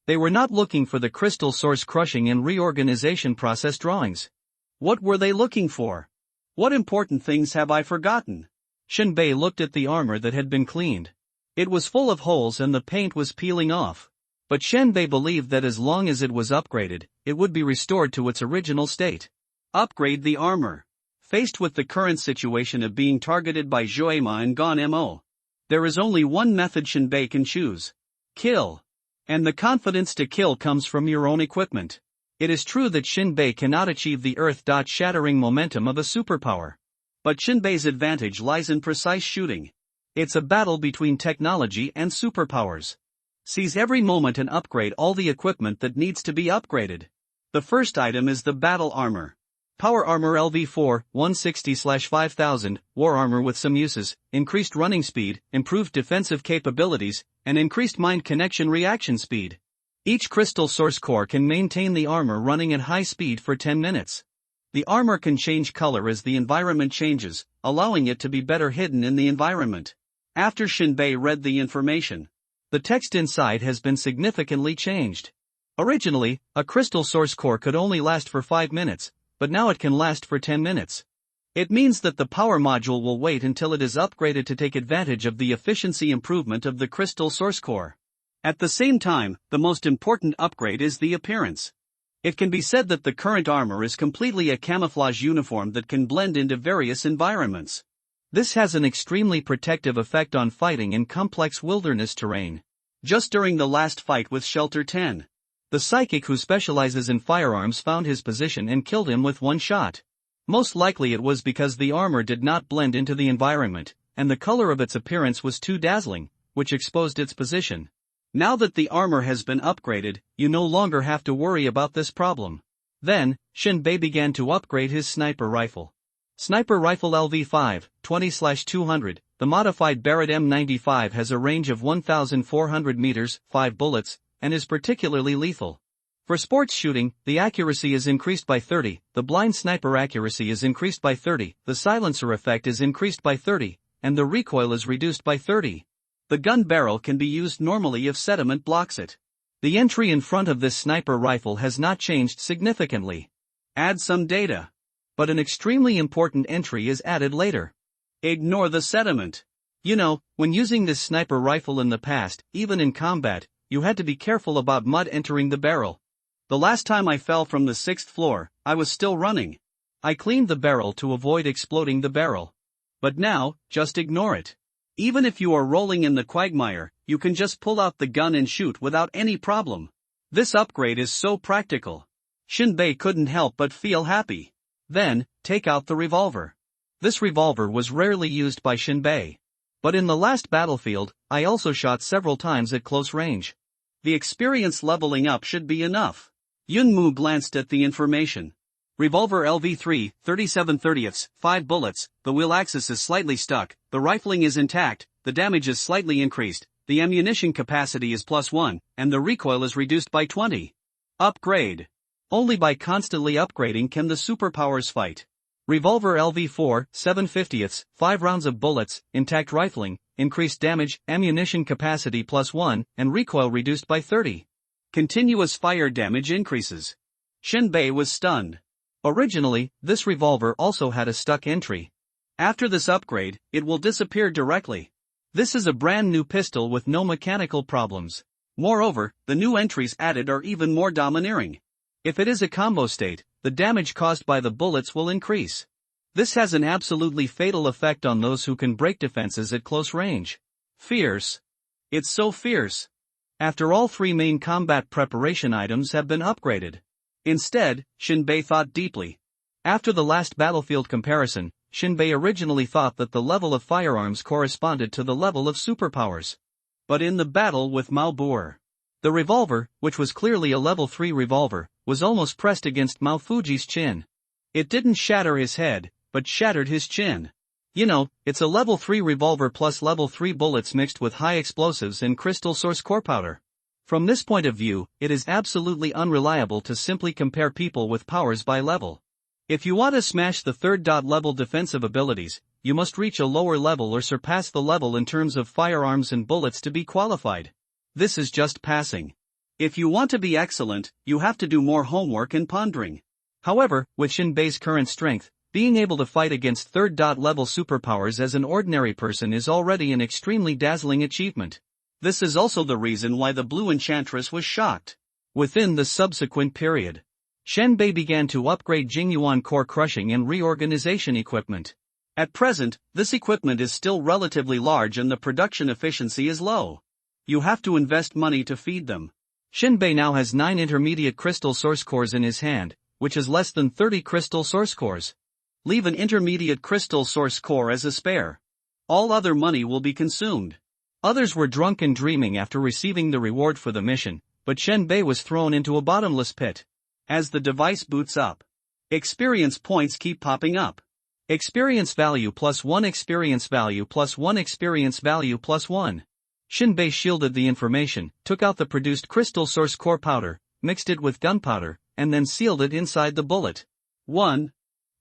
They were not looking for the crystal source crushing and reorganization process drawings. What were they looking for? What important things have I forgotten? Shinbei looked at the armor that had been cleaned. It was full of holes and the paint was peeling off. But Shinbei believed that as long as it was upgraded, it would be restored to its original state. Upgrade the armor. Faced with the current situation of being targeted by Juema and Gon Mo, there is only one method Shinbei can choose. Kill. And the confidence to kill comes from your own equipment. It is true that Shinbei cannot achieve the earth-shattering momentum of a superpower. But Shinbei's advantage lies in precise shooting. It's a battle between technology and superpowers. Seize every moment and upgrade all the equipment that needs to be upgraded. The first item is the battle armor. Power Armor LV4, 160/5000, War Armor with some uses, increased running speed, improved defensive capabilities, and increased mind connection reaction speed. Each crystal source core can maintain the armor running at high speed for 10 minutes. The armor can change color as the environment changes, allowing it to be better hidden in the environment. After Shinbei read the information, the text inside has been significantly changed. Originally, a crystal source core could only last for 5 minutes, but now it can last for 10 minutes. It means that the power module will wait until it is upgraded to take advantage of the efficiency improvement of the crystal source core. At the same time, the most important upgrade is the appearance. It can be said that the current armor is completely a camouflage uniform that can blend into various environments. This has an extremely protective effect on fighting in complex wilderness terrain. Just during the last fight with Shelter 10, the psychic who specializes in firearms found his position and killed him with one shot. Most likely it was because the armor did not blend into the environment, and the color of its appearance was too dazzling, which exposed its position. Now that the armor has been upgraded, you no longer have to worry about this problem. Then, Shinbei began to upgrade his sniper rifle. Sniper Rifle LV5, 20/200, the modified Barrett M95 has a range of 1,400 meters, 5 bullets, and is particularly lethal. For sports shooting, the accuracy is increased by 30, the blind sniper accuracy is increased by 30, the silencer effect is increased by 30, and the recoil is reduced by 30. The gun barrel can be used normally if sediment blocks it. The entry in front of this sniper rifle has not changed significantly. Add some data. But an extremely important entry is added later. Ignore the sediment. You know, when using this sniper rifle in the past, even in combat, you had to be careful about mud entering the barrel. The last time I fell from the 6th floor, I was still running. I cleaned the barrel to avoid exploding the barrel. But now, just ignore it. Even if you are rolling in the quagmire, you can just pull out the gun and shoot without any problem. This upgrade is so practical. Shinbei couldn't help but feel happy. Then, take out the revolver. This revolver was rarely used by Shinbei. But in the last battlefield, I also shot several times at close range. The experience leveling up should be enough. Yunmu glanced at the information. Revolver LV3, 37/30ths, 5 bullets, the wheel axis is slightly stuck, the rifling is intact, the damage is slightly increased, the ammunition capacity is +1, and the recoil is reduced by 20. Upgrade. Only by constantly upgrading can the superpowers fight. Revolver LV4, 7/50ths, 5 rounds of bullets, intact rifling, increased damage, ammunition capacity +1, and recoil reduced by 30. Continuous fire damage increases. Shinbei was stunned. Originally, this revolver also had a stuck entry. After this upgrade, it will disappear directly. This is a brand new pistol with no mechanical problems. Moreover, the new entries added are even more domineering. If it is a combo state, the damage caused by the bullets will increase. This has an absolutely fatal effect on those who can break defenses at close range. Fierce. It's so fierce. After all 3 main combat preparation items have been upgraded. Instead, Shinbei thought deeply. After the last battlefield comparison, Shinbei originally thought that the level of firearms corresponded to the level of superpowers. But in the battle with Mao Buer, the revolver, which was clearly a level 3 revolver, was almost pressed against Mao Fuji's chin. It didn't shatter his head, but shattered his chin. You know, it's a level 3 revolver plus level 3 bullets mixed with high explosives and crystal source core powder. From this point of view, it is absolutely unreliable to simply compare people with powers by level. If you want to smash the third level defensive abilities, you must reach a lower level or surpass the level in terms of firearms and bullets to be qualified. This is just passing. If you want to be excellent, you have to do more homework and pondering. However, with Shinbei's current strength, being able to fight against third level superpowers as an ordinary person is already an extremely dazzling achievement. This is also the reason why the Blue Enchantress was shocked. Within the subsequent period, Shinbei began to upgrade Jingyuan core crushing and reorganization equipment. At present, this equipment is still relatively large and the production efficiency is low. You have to invest money to feed them. Shinbei now has 9 intermediate crystal source cores in his hand, which is less than 30 crystal source cores. Leave an intermediate crystal source core as a spare. All other money will be consumed. Others were drunk and dreaming after receiving the reward for the mission, but Shinbei was thrown into a bottomless pit. As the device boots up, experience points keep popping up. Experience value +1, experience value +1, experience value +1. Shinbei shielded the information, took out the produced crystal source core powder, mixed it with gunpowder, and then sealed it inside the bullet. 1,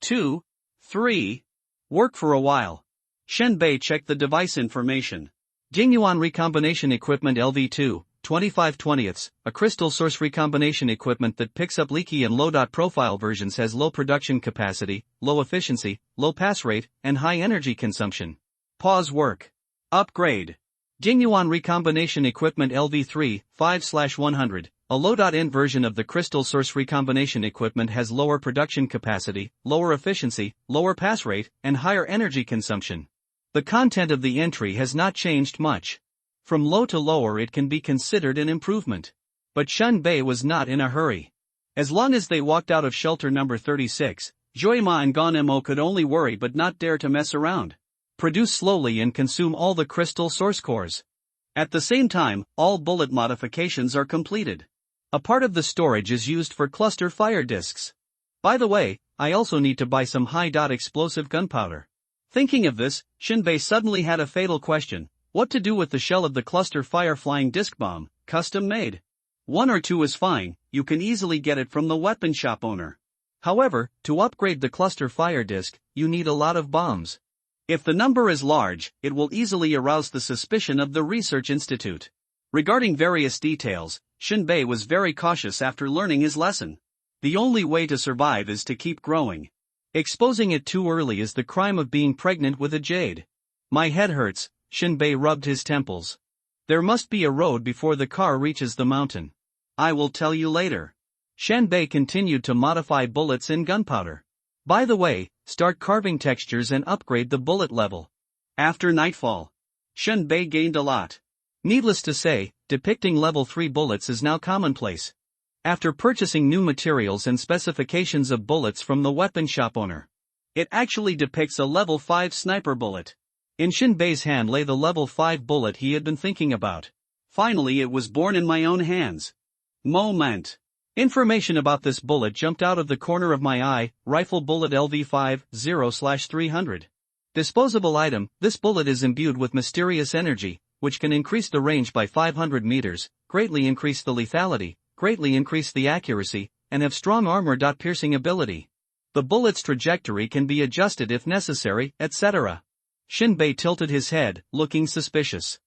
2, 3. Work for a while. Shinbei checked the device information. Jingyuan recombination equipment LV2, 25/20ths, a crystal source recombination equipment that picks up leaky and low profile versions has low production capacity, low efficiency, low pass rate, and high energy consumption. Pause work. Upgrade. Jingyuan recombination equipment LV3, 5/100, a low-end version of the crystal source recombination equipment has lower production capacity, lower efficiency, lower pass rate, and higher energy consumption. The content of the entry has not changed much. From low to lower it can be considered an improvement. But Shinbei was not in a hurry. As long as they walked out of shelter number 36, Joima and Gon-Mo could only worry but not dare to mess around. Produce slowly and consume all the crystal source cores. At the same time, all bullet modifications are completed. A part of the storage is used for cluster fire discs. By the way, I also need to buy some high explosive gunpowder. Thinking of this, Shinbei suddenly had a fatal question: what to do with the shell of the cluster fire flying disc bomb, custom made? 1 or 2 is fine, you can easily get it from the weapon shop owner. However, to upgrade the cluster fire disc, you need a lot of bombs. If the number is large, it will easily arouse the suspicion of the research institute. Regarding various details, Shinbei was very cautious after learning his lesson. The only way to survive is to keep growing. Exposing it too early is the crime of being pregnant with a jade. My head hurts, Shinbei rubbed his temples. There must be a road before the car reaches the mountain. I will tell you later. Shinbei continued to modify bullets in gunpowder. By the way, start carving textures and upgrade the bullet level. After nightfall, Shenbei gained a lot. Needless to say, depicting level 3 bullets is now commonplace. After purchasing new materials and specifications of bullets from the weapon shop owner, it actually depicts a level 5 sniper bullet. In Shinbei's hand lay the level 5 bullet he had been thinking about. Finally, it was born in my own hands. Moment. Information about this bullet jumped out of the corner of my eye. Rifle bullet LV5 0/300. Disposable item. This bullet is imbued with mysterious energy, which can increase the range by 500 meters, greatly increase the lethality, greatly increase the accuracy, and have strong armor-piercing ability. The bullet's trajectory can be adjusted if necessary, etc. Shinbei tilted his head, looking suspicious.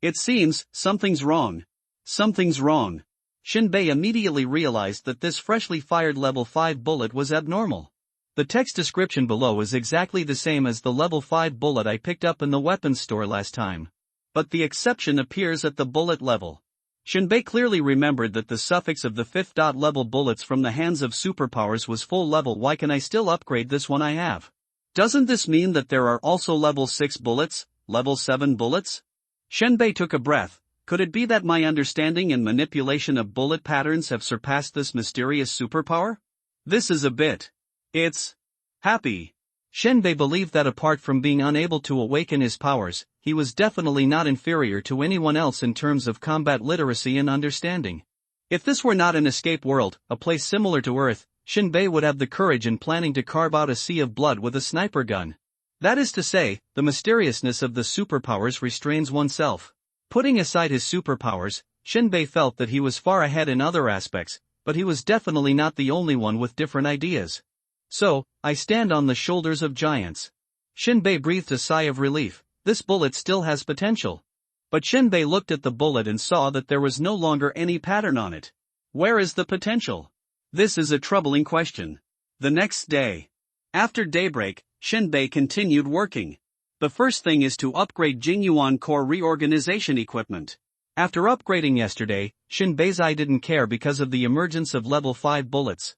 It seems, something's wrong. Something's wrong. Shinbei immediately realized that this freshly fired level 5 bullet was abnormal. The text description below is exactly the same as the level 5 bullet I picked up in the weapons store last time. But the exception appears at the bullet level. Shinbei clearly remembered that the suffix of the 5th level bullets from the hands of superpowers was full level. Why can I still upgrade this one I have? Doesn't this mean that there are also level 6 bullets, level 7 bullets? Shinbei took a breath. Could it be that my understanding and manipulation of bullet patterns have surpassed this mysterious superpower? This is a bit. It's happy. Shinbei believed that apart from being unable to awaken his powers, he was definitely not inferior to anyone else in terms of combat literacy and understanding. If this were not an escape world, a place similar to Earth, Shinbei would have the courage and planning to carve out a sea of blood with a sniper gun. That is to say, the mysteriousness of the superpowers restrains oneself. Putting aside his superpowers, Shinbei felt that he was far ahead in other aspects, but he was definitely not the only one with different ideas. So, I stand on the shoulders of giants. Shinbei breathed a sigh of relief. This bullet still has potential. But Shinbei looked at the bullet and saw that there was no longer any pattern on it. Where is the potential? This is a troubling question. The next day. After daybreak, Shinbei continued working. The first thing is to upgrade Jingyuan core reorganization equipment. After upgrading yesterday, Shinbei's eye didn't care because of the emergence of level 5 bullets.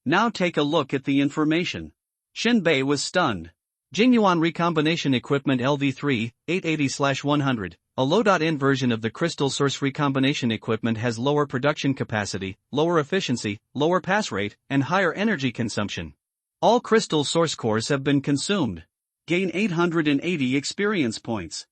Now take a look at the information. Shinbei was stunned. Jingyuan recombination equipment LV3, 880/100, a low-end version of the crystal source recombination equipment has lower production capacity, lower efficiency, lower pass rate, and higher energy consumption. All crystal source cores have been consumed. Gain 880 experience points.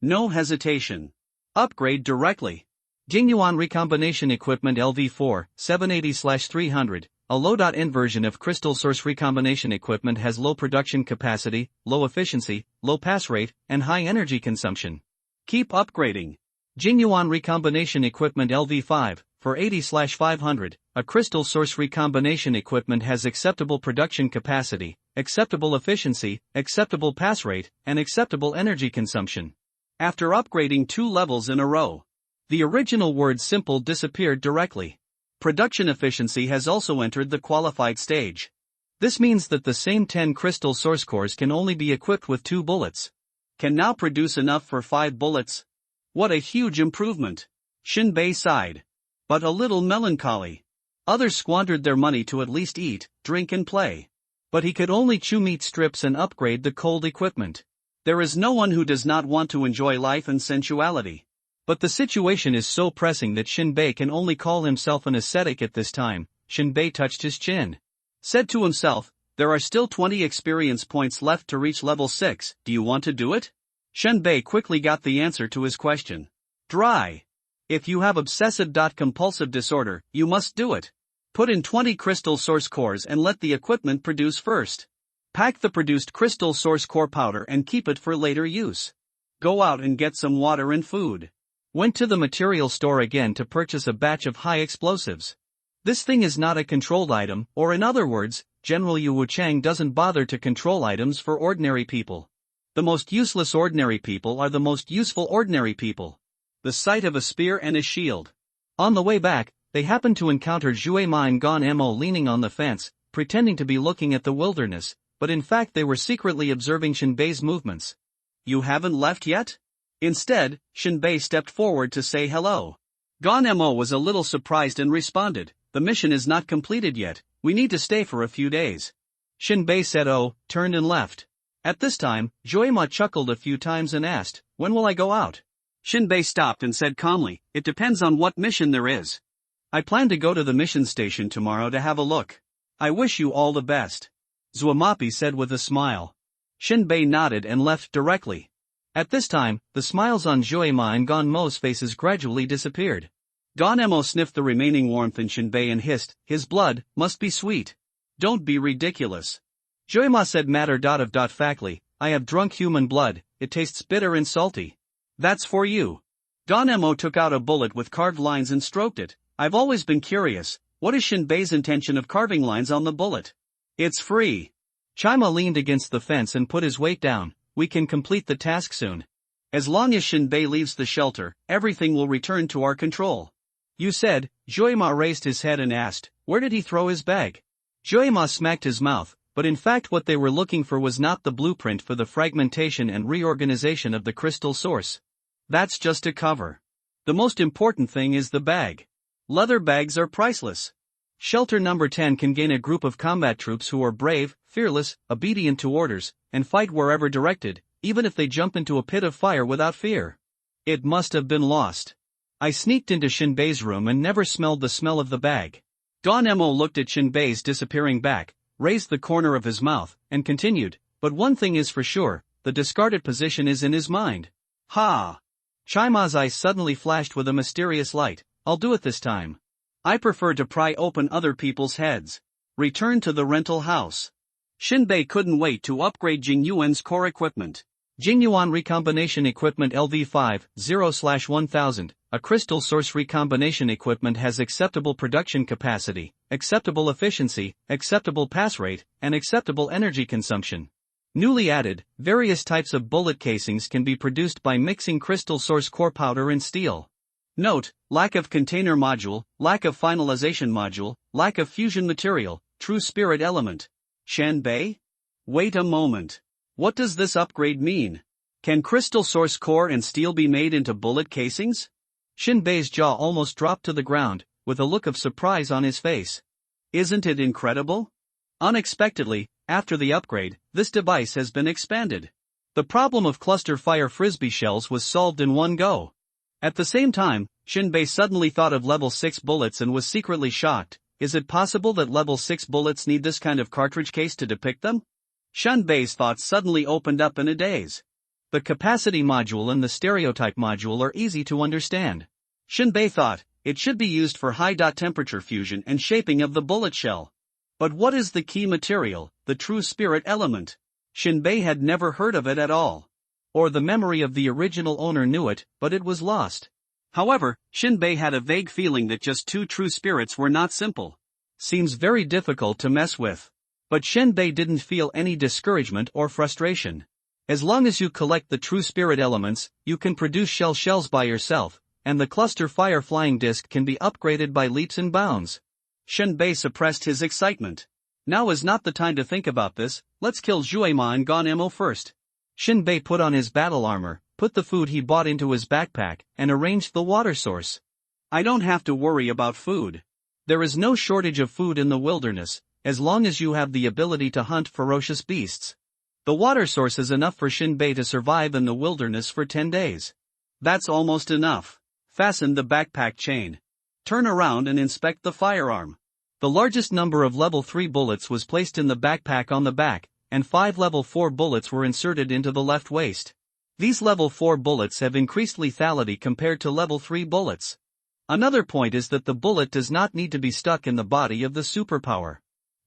No hesitation. Upgrade directly. Jingyuan recombination equipment LV4, 780/300, a low-end version of crystal source recombination equipment has low production capacity, low efficiency, low pass rate, and high energy consumption. Keep upgrading. Jingyuan recombination equipment LV5, for 80/500, a crystal source recombination equipment has acceptable production capacity, acceptable efficiency, acceptable pass rate, and acceptable energy consumption. After upgrading 2 levels in a row, the original word simple disappeared directly. Production efficiency has also entered the qualified stage. This means that the same 10 crystal source cores can only be equipped with 2 bullets. Can now produce enough for 5 bullets. What a huge improvement. Shinbei sighed. But a little melancholy. Others squandered their money to at least eat, drink and play. But he could only chew meat strips and upgrade the cold equipment. There is no one who does not want to enjoy life and sensuality. But the situation is so pressing that Shinbei can only call himself an ascetic at this time. Shinbei touched his chin. Said to himself, there are still 20 experience points left to reach level 6, do you want to do it? Shinbei quickly got the answer to his question. Dry. If you have obsessive-compulsive disorder, you must do it. Put in 20 crystal source cores and let the equipment produce first. Pack the produced crystal source core powder and keep it for later use. Go out and get some water and food. Went to the material store again to purchase a batch of high explosives. This thing is not a controlled item, or in other words, General Yu Wuchang doesn't bother to control items for ordinary people. The most useless ordinary people are the most useful ordinary people. The sight of a spear and a shield. On the way back, they happened to encounter Zhue Mine Gon Mo leaning on the fence, pretending to be looking at the wilderness, but in fact they were secretly observing Shinbei's movements. You haven't left yet? Instead, Shinbei stepped forward to say hello. Gon Mo was a little surprised and responded, the mission is not completed yet, we need to stay for a few days. Shinbei said turned and left. At this time, Joima chuckled a few times and asked, "When will I go out?" Shinbei stopped and said calmly, "It depends on what mission there is. I plan to go to the mission station tomorrow to have a look. I wish you all the best," Zuamapi said with a smile. Shinbei nodded and left directly. At this time, the smiles on Joima and Gonmo's faces gradually disappeared. Gonemo sniffed the remaining warmth in Shinbei and hissed, "His blood must be sweet. Don't be ridiculous." Joima said matter-of-factly, "I have drunk human blood, it tastes bitter and salty. That's for you." Gonemo took out a bullet with carved lines and stroked it. "I've always been curious, what is Shinbei's intention of carving lines on the bullet?" "It's free." Chima leaned against the fence and put his weight down. "We can complete the task soon. As long as Shinbei leaves the shelter, everything will return to our control." "You said," Joima raised his head and asked, "where did he throw his bag?" Joima smacked his mouth, but in fact what they were looking for was not the blueprint for the fragmentation and reorganization of the crystal source. That's just a cover. The most important thing is the bag. Leather bags are priceless. Shelter number 10 can gain a group of combat troops who are brave, fearless, obedient to orders, and fight wherever directed, even if they jump into a pit of fire without fear. It must have been lost. I sneaked into Shinbei's room and never smelled the smell of the bag. Gonemo looked at Shinbei's disappearing back, raised the corner of his mouth, and continued, "But one thing is for sure, the discarded position is in his mind." "Ha!" Chima's eyes suddenly flashed with a mysterious light. "I'll do it this time. I prefer to pry open other people's heads." Return to the rental house. Shinbei couldn't wait to upgrade Jingyuan's core equipment. Jingyuan Recombination Equipment LV5-0/1000, a crystal source recombination equipment has acceptable production capacity, acceptable efficiency, acceptable pass rate, and acceptable energy consumption. Newly added, various types of bullet casings can be produced by mixing crystal source core powder and steel. Note, lack of container module, lack of finalization module, lack of fusion material, true spirit element. Shinbei? Wait a moment. What does this upgrade mean? Can crystal source core and steel be made into bullet casings? Shinbei's jaw almost dropped to the ground, with a look of surprise on his face. Isn't it incredible? Unexpectedly, after the upgrade, this device has been expanded. The problem of cluster fire frisbee shells was solved in one go. At the same time, Shinbei suddenly thought of level 6 bullets and was secretly shocked. Is it possible that level 6 bullets need this kind of cartridge case to depict them? Shinbei's thoughts suddenly opened up in a daze. The capacity module and the stereotype module are easy to understand. Shinbei thought, it should be used for high temperature fusion and shaping of the bullet shell. But what is the key material, the true spirit element? Shinbei had never heard of it at all. Or the memory of the original owner knew it, but it was lost. However, Shinbei had a vague feeling that just two true spirits were not simple. Seems very difficult to mess with. But Shinbei didn't feel any discouragement or frustration. As long as you collect the true spirit elements, you can produce shells by yourself, and the cluster fire flying disc can be upgraded by leaps and bounds. Shinbei suppressed his excitement. Now is not the time to think about this, let's kill Joima and Gonemo first. Shinbei put on his battle armor, put the food he bought into his backpack, and arranged the water source. I don't have to worry about food. There is no shortage of food in the wilderness, as long as you have the ability to hunt ferocious beasts. The water source is enough for Shinbei to survive in the wilderness for 10 days. That's almost enough. Fasten the backpack chain. Turn around and inspect the firearm. The largest number of level 3 bullets was placed in the backpack on the back, and 5 level 4 bullets were inserted into the left waist. These level 4 bullets have increased lethality compared to level 3 bullets. Another point is that the bullet does not need to be stuck in the body of the superpower.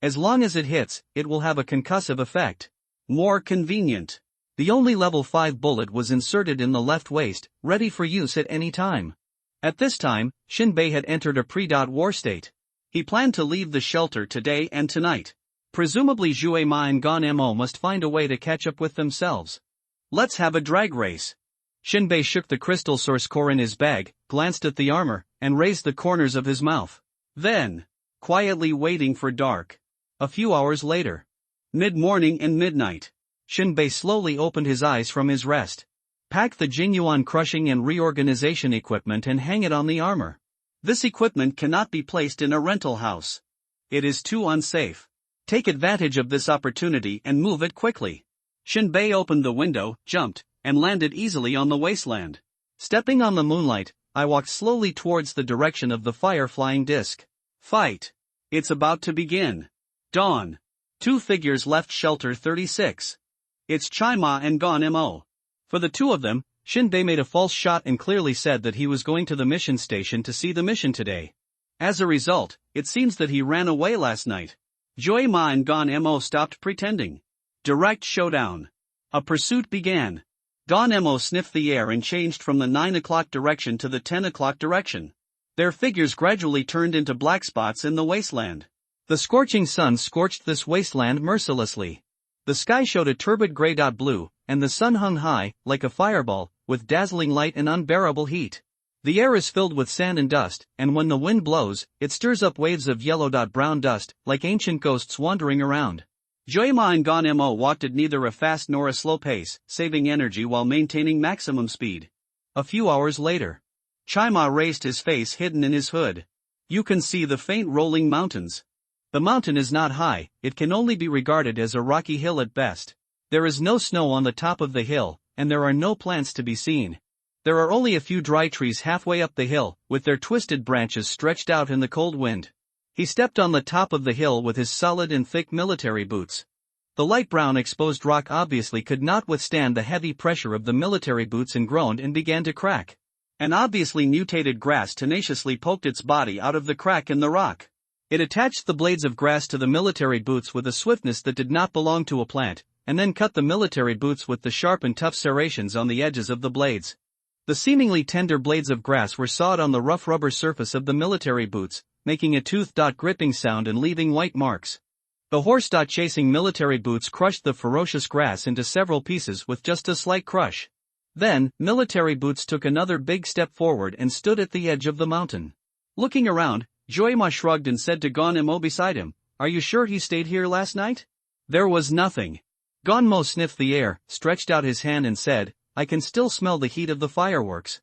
As long as it hits, it will have a concussive effect. More convenient. The only level 5 bullet was inserted in the left waist, ready for use at any time. At this time, Shinbei had entered a pre-war state. He planned to leave the shelter today and tonight. Presumably Joima and Gonemo must find a way to catch up with themselves. Let's have a drag race. Shinbei shook the crystal source core in his bag, glanced at the armor, and raised the corners of his mouth. Then, quietly waiting for dark. A few hours later. Mid-morning and midnight. Shinbei slowly opened his eyes from his rest. Pack the Jingyuan crushing and reorganization equipment and hang it on the armor. This equipment cannot be placed in a rental house. It is too unsafe. Take advantage of this opportunity and move it quickly. Shinbei opened the window, jumped, and landed easily on the wasteland. Stepping on the moonlight, I walked slowly towards the direction of the fire-flying disc. Fight! It's about to begin. Dawn. Two figures left Shelter 36. It's Chima and Gon Mo. For the two of them, Shinbei made a false shot and clearly said that he was going to the mission station to see the mission today. As a result, it seems that he ran away last night. Joima and Gon Mo stopped pretending. Direct showdown. A pursuit began. Gon Mo sniffed the air and changed from the 9 o'clock direction to the 10 o'clock direction. Their figures gradually turned into black spots in the wasteland. The scorching sun scorched this wasteland mercilessly. The sky showed a turbid gray blue, and the sun hung high, like a fireball, with dazzling light and unbearable heat. The air is filled with sand and dust, and when the wind blows, it stirs up waves of yellow-brown dust, like ancient ghosts wandering around. Joima and Gon Mo walked at neither a fast nor a slow pace, saving energy while maintaining maximum speed. A few hours later, Chima raised his face hidden in his hood. You can see the faint rolling mountains. The mountain is not high, it can only be regarded as a rocky hill at best. There is no snow on the top of the hill, and there are no plants to be seen. There are only a few dry trees halfway up the hill, with their twisted branches stretched out in the cold wind. He stepped on the top of the hill with his solid and thick military boots. The light brown exposed rock obviously could not withstand the heavy pressure of the military boots and groaned and began to crack. An obviously mutated grass tenaciously poked its body out of the crack in the rock. It attached the blades of grass to the military boots with a swiftness that did not belong to a plant, and then cut the military boots with the sharp and tough serrations on the edges of the blades. The seemingly tender blades of grass were sawed on the rough rubber surface of the military boots, making a tooth-gripping sound and leaving white marks. The horse-chasing military boots crushed the ferocious grass into several pieces with just a slight crush. Then, military boots took another big step forward and stood at the edge of the mountain. Looking around, Joima shrugged and said to Gon Mo beside him, "Are you sure he stayed here last night?" There was nothing. Gon Mo sniffed the air, stretched out his hand and said, "I can still smell the heat of the fireworks."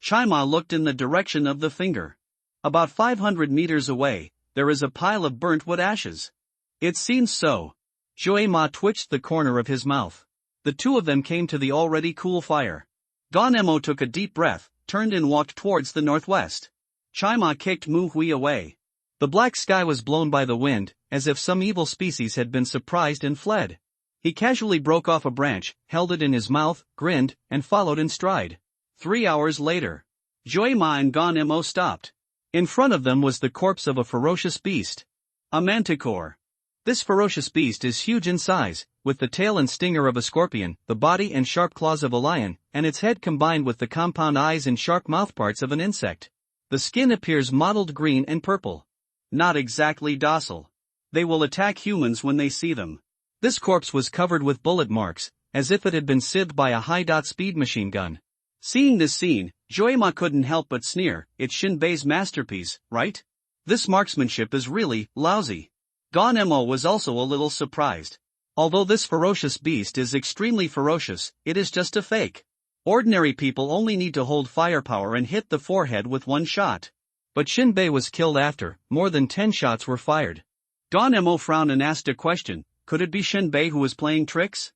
Chima looked in the direction of the finger. About 500 meters away, there is a pile of burnt wood ashes. It seems so. Joima twitched the corner of his mouth. The two of them came to the already cool fire. Gon Mo took a deep breath, turned and walked towards the northwest. Chima kicked Mu Hui away. The black sky was blown by the wind, as if some evil species had been surprised and fled. He casually broke off a branch, held it in his mouth, grinned, and followed in stride. 3 hours later, Joima and Gon Mo stopped. In front of them was the corpse of a ferocious beast. A manticore. This ferocious beast is huge in size, with the tail and stinger of a scorpion, the body and sharp claws of a lion, and its head combined with the compound eyes and sharp mouthparts of an insect. The skin appears mottled green and purple. Not exactly docile. They will attack humans when they see them. This corpse was covered with bullet marks, as if it had been sieved by a high-speed machine gun. Seeing this scene, Joima couldn't help but sneer, "It's Shinbei's masterpiece, right? This marksmanship is really lousy." Gon Mo was also a little surprised. Although this ferocious beast is extremely ferocious, it is just a fake. Ordinary people only need to hold firepower and hit the forehead with one shot. But Shinbei was killed after more than 10 shots were fired. Gon Mo frowned and asked a question, could it be Shinbei who was playing tricks?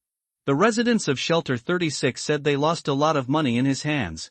The residents of Shelter 36 said they lost a lot of money in his hands.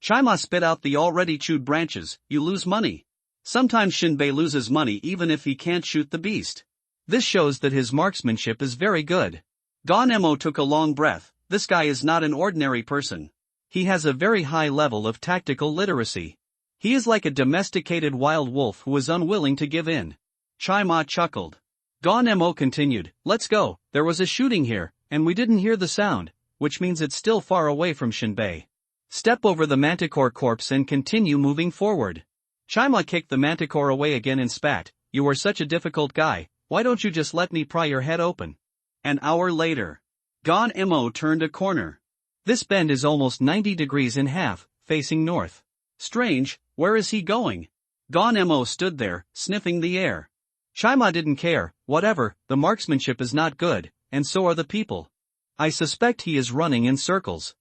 Chima spit out the already chewed branches, "You lose money." Sometimes Shinbei loses money even if he can't shoot the beast. This shows that his marksmanship is very good. Gon Mo took a long breath. This guy is not an ordinary person. He has a very high level of tactical literacy. He is like a domesticated wild wolf who is unwilling to give in. Chima chuckled. Gon Mo continued, "Let's go, there was a shooting here, and we didn't hear the sound, which means it's still far away from Shinbei. Step over the manticore corpse and continue moving forward." Chima kicked the manticore away again and spat, "You are such a difficult guy, why don't you just let me pry your head open?" An hour later, Gon Mo turned a corner. This bend is almost 90 degrees in half, facing north. Strange, where is he going? Gon Mo stood there, sniffing the air. Chima didn't care, whatever, the marksmanship is not good, and so are the people. I suspect he is running in circles.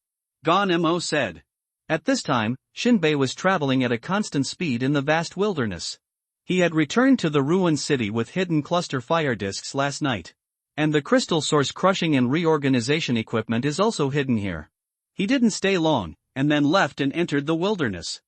Gon Mo said. At this time, Shinbei was traveling at a constant speed in the vast wilderness. He had returned to the ruined city with hidden cluster fire discs last night. And the crystal source crushing and reorganization equipment is also hidden here. He didn't stay long, and then left and entered the wilderness.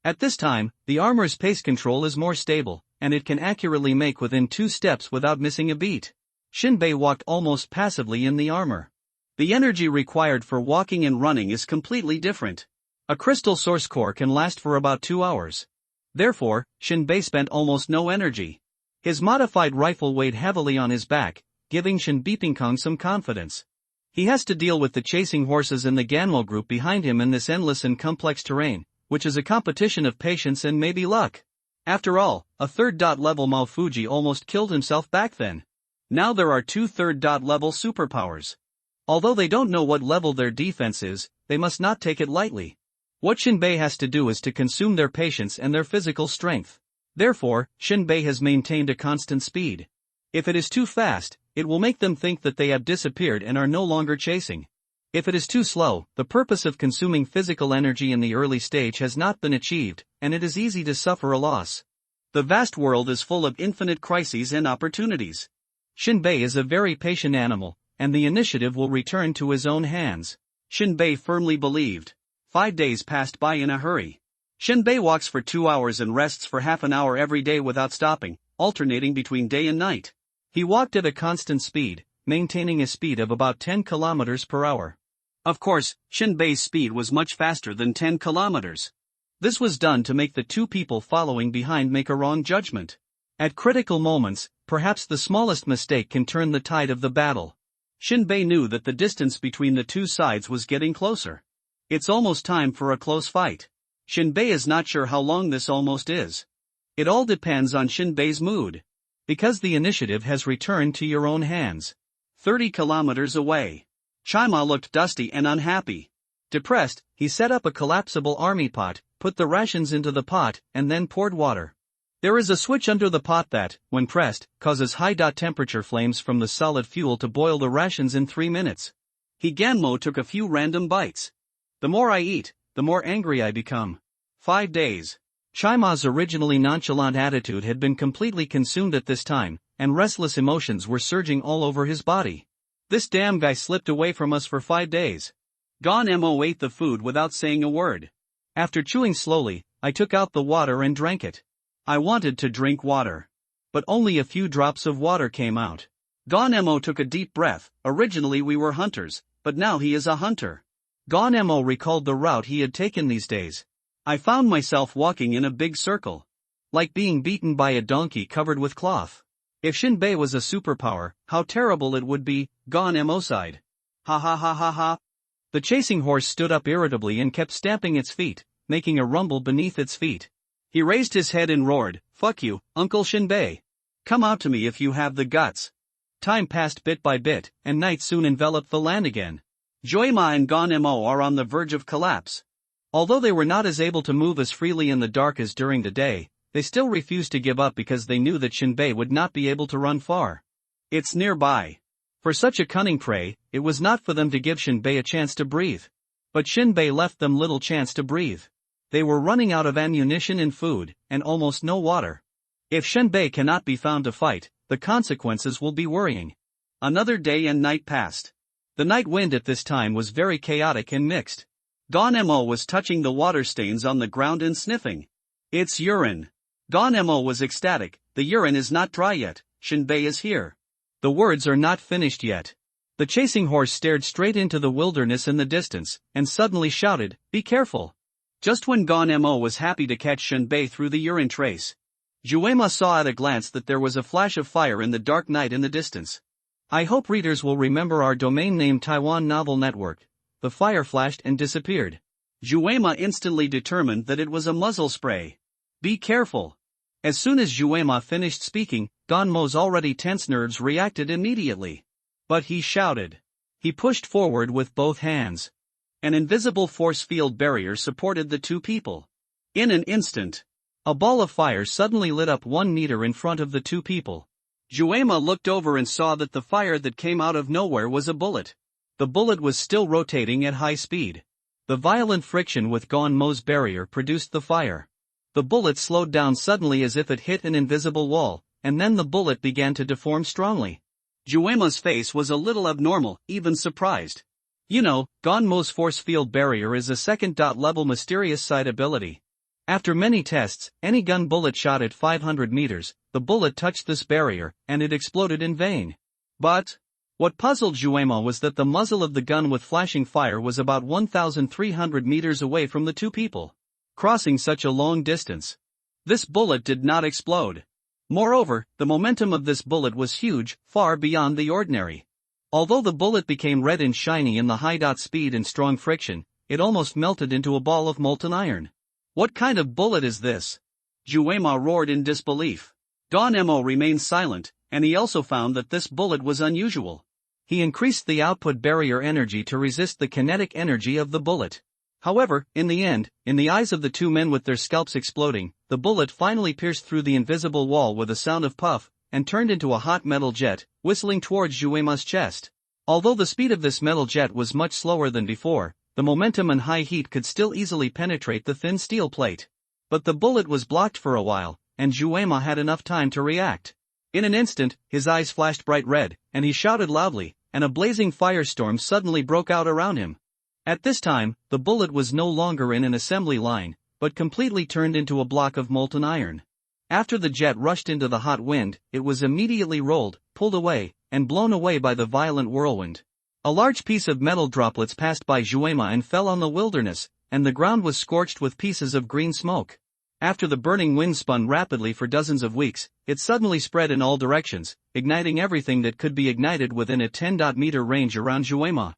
At this time, the armor's pace control is more stable, and it can accurately make within 2 steps without missing a beat. Shinbei walked almost passively in the armor. The energy required for walking and running is completely different. A crystal source core can last for about 2 hours. Therefore, Shinbei spent almost no energy. His modified rifle weighed heavily on his back, giving Shin Beepingkong some confidence. He has to deal with the chasing horses and the Ganmo group behind him in this endless and complex terrain, which is a competition of patience and maybe luck. After all, a third-level Mao Fuji almost killed himself back then. Now there are 2 third-level superpowers. Although they don't know what level their defense is, they must not take it lightly. What Shinbei has to do is to consume their patience and their physical strength. Therefore, Shinbei has maintained a constant speed. If it is too fast, it will make them think that they have disappeared and are no longer chasing. If it is too slow, the purpose of consuming physical energy in the early stage has not been achieved, and it is easy to suffer a loss. The vast world is full of infinite crises and opportunities. Shinbei is a very patient animal, and the initiative will return to his own hands. Shinbei firmly believed. 5 days passed by in a hurry. Shinbei walks for 2 hours and rests for half an hour every day without stopping, alternating between day and night. He walked at a constant speed, maintaining a speed of about 10 kilometers per hour. Of course, Shinbei's speed was much faster than 10 kilometers. This was done to make the 2 people following behind make a wrong judgment. At critical moments, perhaps the smallest mistake can turn the tide of the battle. Shinbei knew that the distance between the 2 sides was getting closer. It's almost time for a close fight. Shinbei is not sure how long this almost is. It all depends on Shinbei's mood. Because the initiative has returned to your own hands. 30 kilometers away. Chaima looked dusty and unhappy. Depressed, he set up a collapsible army pot, put the rations into the pot, and then poured water. There is a switch under the pot that, when pressed, causes high-temperature flames from the solid fuel to boil the rations in 3 minutes. Ganmo took a few random bites. The more I eat, the more angry I become. 5 days. Chaima's originally nonchalant attitude had been completely consumed at this time, and restless emotions were surging all over his body. This damn guy slipped away from us for 5 days. Ganmo ate the food without saying a word. After chewing slowly, I took out the water and drank it. I wanted to drink water. But only a few drops of water came out. Ganmo took a deep breath. Originally we were hunters, but now he is a hunter. Ganmo recalled the route he had taken these days. I found myself walking in a big circle. Like being beaten by a donkey covered with cloth. If Shinbei was a superpower, how terrible it would be, Ganmo sighed. Ha ha ha ha ha. The chasing horse stood up irritably and kept stamping its feet, making a rumble beneath its feet. He raised his head and roared, "Fuck you, Uncle Shinbei. Come out to me if you have the guts." Time passed bit by bit, and night soon enveloped the land again. Joima and Ganmo are on the verge of collapse. Although they were not as able to move as freely in the dark as during the day, they still refused to give up because they knew that Shinbei would not be able to run far. It's nearby. For such a cunning prey, it was not for them to give Shinbei a chance to breathe. But Shinbei left them little chance to breathe. They were running out of ammunition and food, and almost no water. If Shinbei cannot be found to fight, the consequences will be worrying. Another day and night passed. The night wind at this time was very chaotic and mixed. Ganmo was touching the water stains on the ground and sniffing. It's urine. Ganmo was ecstatic. The urine is not dry yet. Shinbei is here. The words are not finished yet. The chasing horse stared straight into the wilderness in the distance, and suddenly shouted, "Be careful." Just when Ganmo was happy to catch Shinbei through the urine trace, Juema saw at a glance that there was a flash of fire in the dark night in the distance. I hope readers will remember our domain name Taiwan Novel Network. The fire flashed and disappeared. Juema instantly determined that it was a muzzle spray. Be careful. As soon as Juema finished speaking, Ganmo's already tense nerves reacted immediately. But he shouted. He pushed forward with both hands. An invisible force field barrier supported the 2 people. In an instant, a ball of fire suddenly lit up 1 meter in front of the 2 people. Juema looked over and saw that the fire that came out of nowhere was a bullet. The bullet was still rotating at high speed. The violent friction with Ganmo's barrier produced the fire. The bullet slowed down suddenly as if it hit an invisible wall, and then the bullet began to deform strongly. Juema's face was a little abnormal, even surprised. You know, Gonmo's force field barrier is a second-level mysterious side ability. After many tests, any gun bullet shot at 500 meters, the bullet touched this barrier, and it exploded in vain. But what puzzled Juema was that the muzzle of the gun with flashing fire was about 1,300 meters away from the two people. Crossing such a long distance, this bullet did not explode. Moreover, the momentum of this bullet was huge, far beyond the ordinary. Although the bullet became red and shiny in the high speed and strong friction, it almost melted into a ball of molten iron. What kind of bullet is this? Juema roared in disbelief. Don Mo remained silent, and he also found that this bullet was unusual. He increased the output barrier energy to resist the kinetic energy of the bullet. However, in the end, in the eyes of the two men with their scalps exploding, the bullet finally pierced through the invisible wall with a sound of puff, and turned into a hot metal jet, whistling towards Juema's chest. Although the speed of this metal jet was much slower than before, the momentum and high heat could still easily penetrate the thin steel plate. But the bullet was blocked for a while, and Juema had enough time to react. In an instant, his eyes flashed bright red, and he shouted loudly, and a blazing firestorm suddenly broke out around him. At this time, the bullet was no longer in an assembly line, but completely turned into a block of molten iron. After the jet rushed into the hot wind, it was immediately rolled, pulled away, and blown away by the violent whirlwind. A large piece of metal droplets passed by Juema and fell on the wilderness, and the ground was scorched with pieces of green smoke. After the burning wind spun rapidly for dozens of weeks, it suddenly spread in all directions, igniting everything that could be ignited within a 10-meter range around Juema.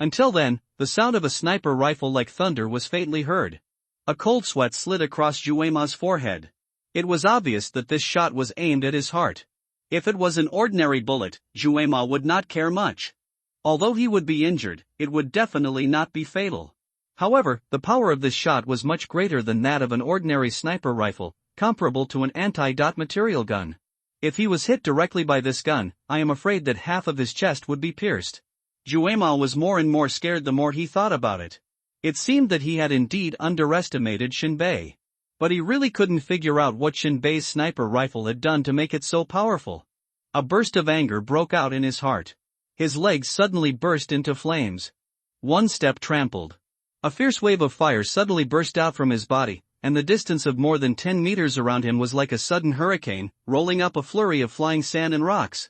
Until then, the sound of a sniper rifle like thunder was faintly heard. A cold sweat slid across Juema's forehead. It was obvious that this shot was aimed at his heart. If it was an ordinary bullet, Juema would not care much. Although he would be injured, it would definitely not be fatal. However, the power of this shot was much greater than that of an ordinary sniper rifle, comparable to an anti-material gun. If he was hit directly by this gun, I am afraid that half of his chest would be pierced. Juema was more and more scared the more he thought about it. It seemed that he had indeed underestimated Shinbei. But he really couldn't figure out what Shinbei's sniper rifle had done to make it so powerful. A burst of anger broke out in his heart. His legs suddenly burst into flames. One step trampled. A fierce wave of fire suddenly burst out from his body, and the distance of more than 10 meters around him was like a sudden hurricane, rolling up a flurry of flying sand and rocks.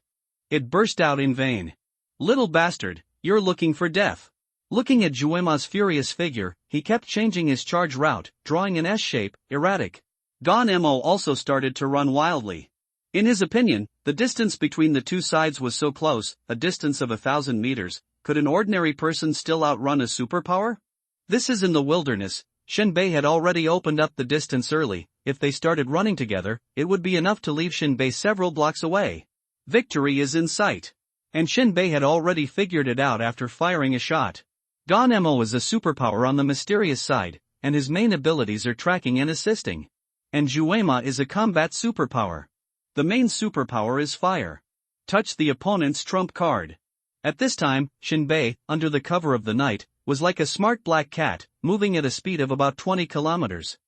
It burst out in vain. Little bastard, you're looking for death. Looking at Juema's furious figure, he kept changing his charge route, drawing an S-shape, erratic. Don Mo also started to run wildly. In his opinion, the distance between the two sides was so close, a distance of 1,000 meters, could an ordinary person still outrun a superpower? This is in the wilderness. Shinbei had already opened up the distance early. If they started running together, it would be enough to leave Shinbei several blocks away. Victory is in sight. And Shinbei had already figured it out after firing a shot. Don Mo is a superpower on the mysterious side, and his main abilities are tracking and assisting. And Juema is a combat superpower. The main superpower is fire. Touch the opponent's trump card. At this time, Shinbei, under the cover of the night, was like a smart black cat, moving at a speed of about 20 kilometers.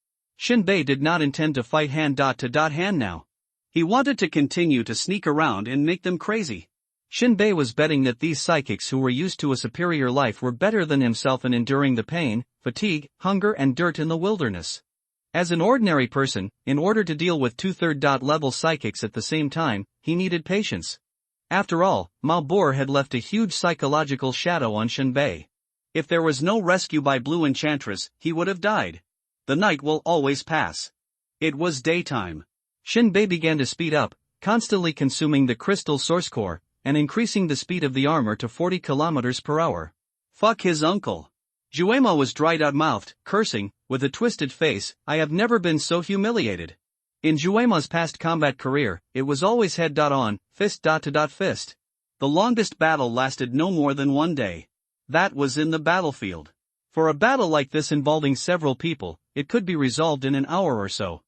Shinbei did not intend to fight hand-to-hand now. He wanted to continue to sneak around and make them crazy. Shinbei was betting that these psychics who were used to a superior life were better than himself in enduring the pain, fatigue, hunger and dirt in the wilderness. As an ordinary person, in order to deal with two-third-level psychics at the same time, he needed patience. After all, Malbor had left a huge psychological shadow on Shinbei. If there was no rescue by Blue Enchantress, he would have died. The night will always pass. It was daytime. Shinbei began to speed up, constantly consuming the crystal source core, and increasing the speed of the armor to 40 kilometers per hour. Fuck his uncle. Juema was dried-out-mouthed, cursing, with a twisted face. I have never been so humiliated. In Juema's past combat career, it was always head-on, fist-to-fist. The longest battle lasted no more than 1 day. That was in the battlefield. For a battle like this involving several people, it could be resolved in an hour or so.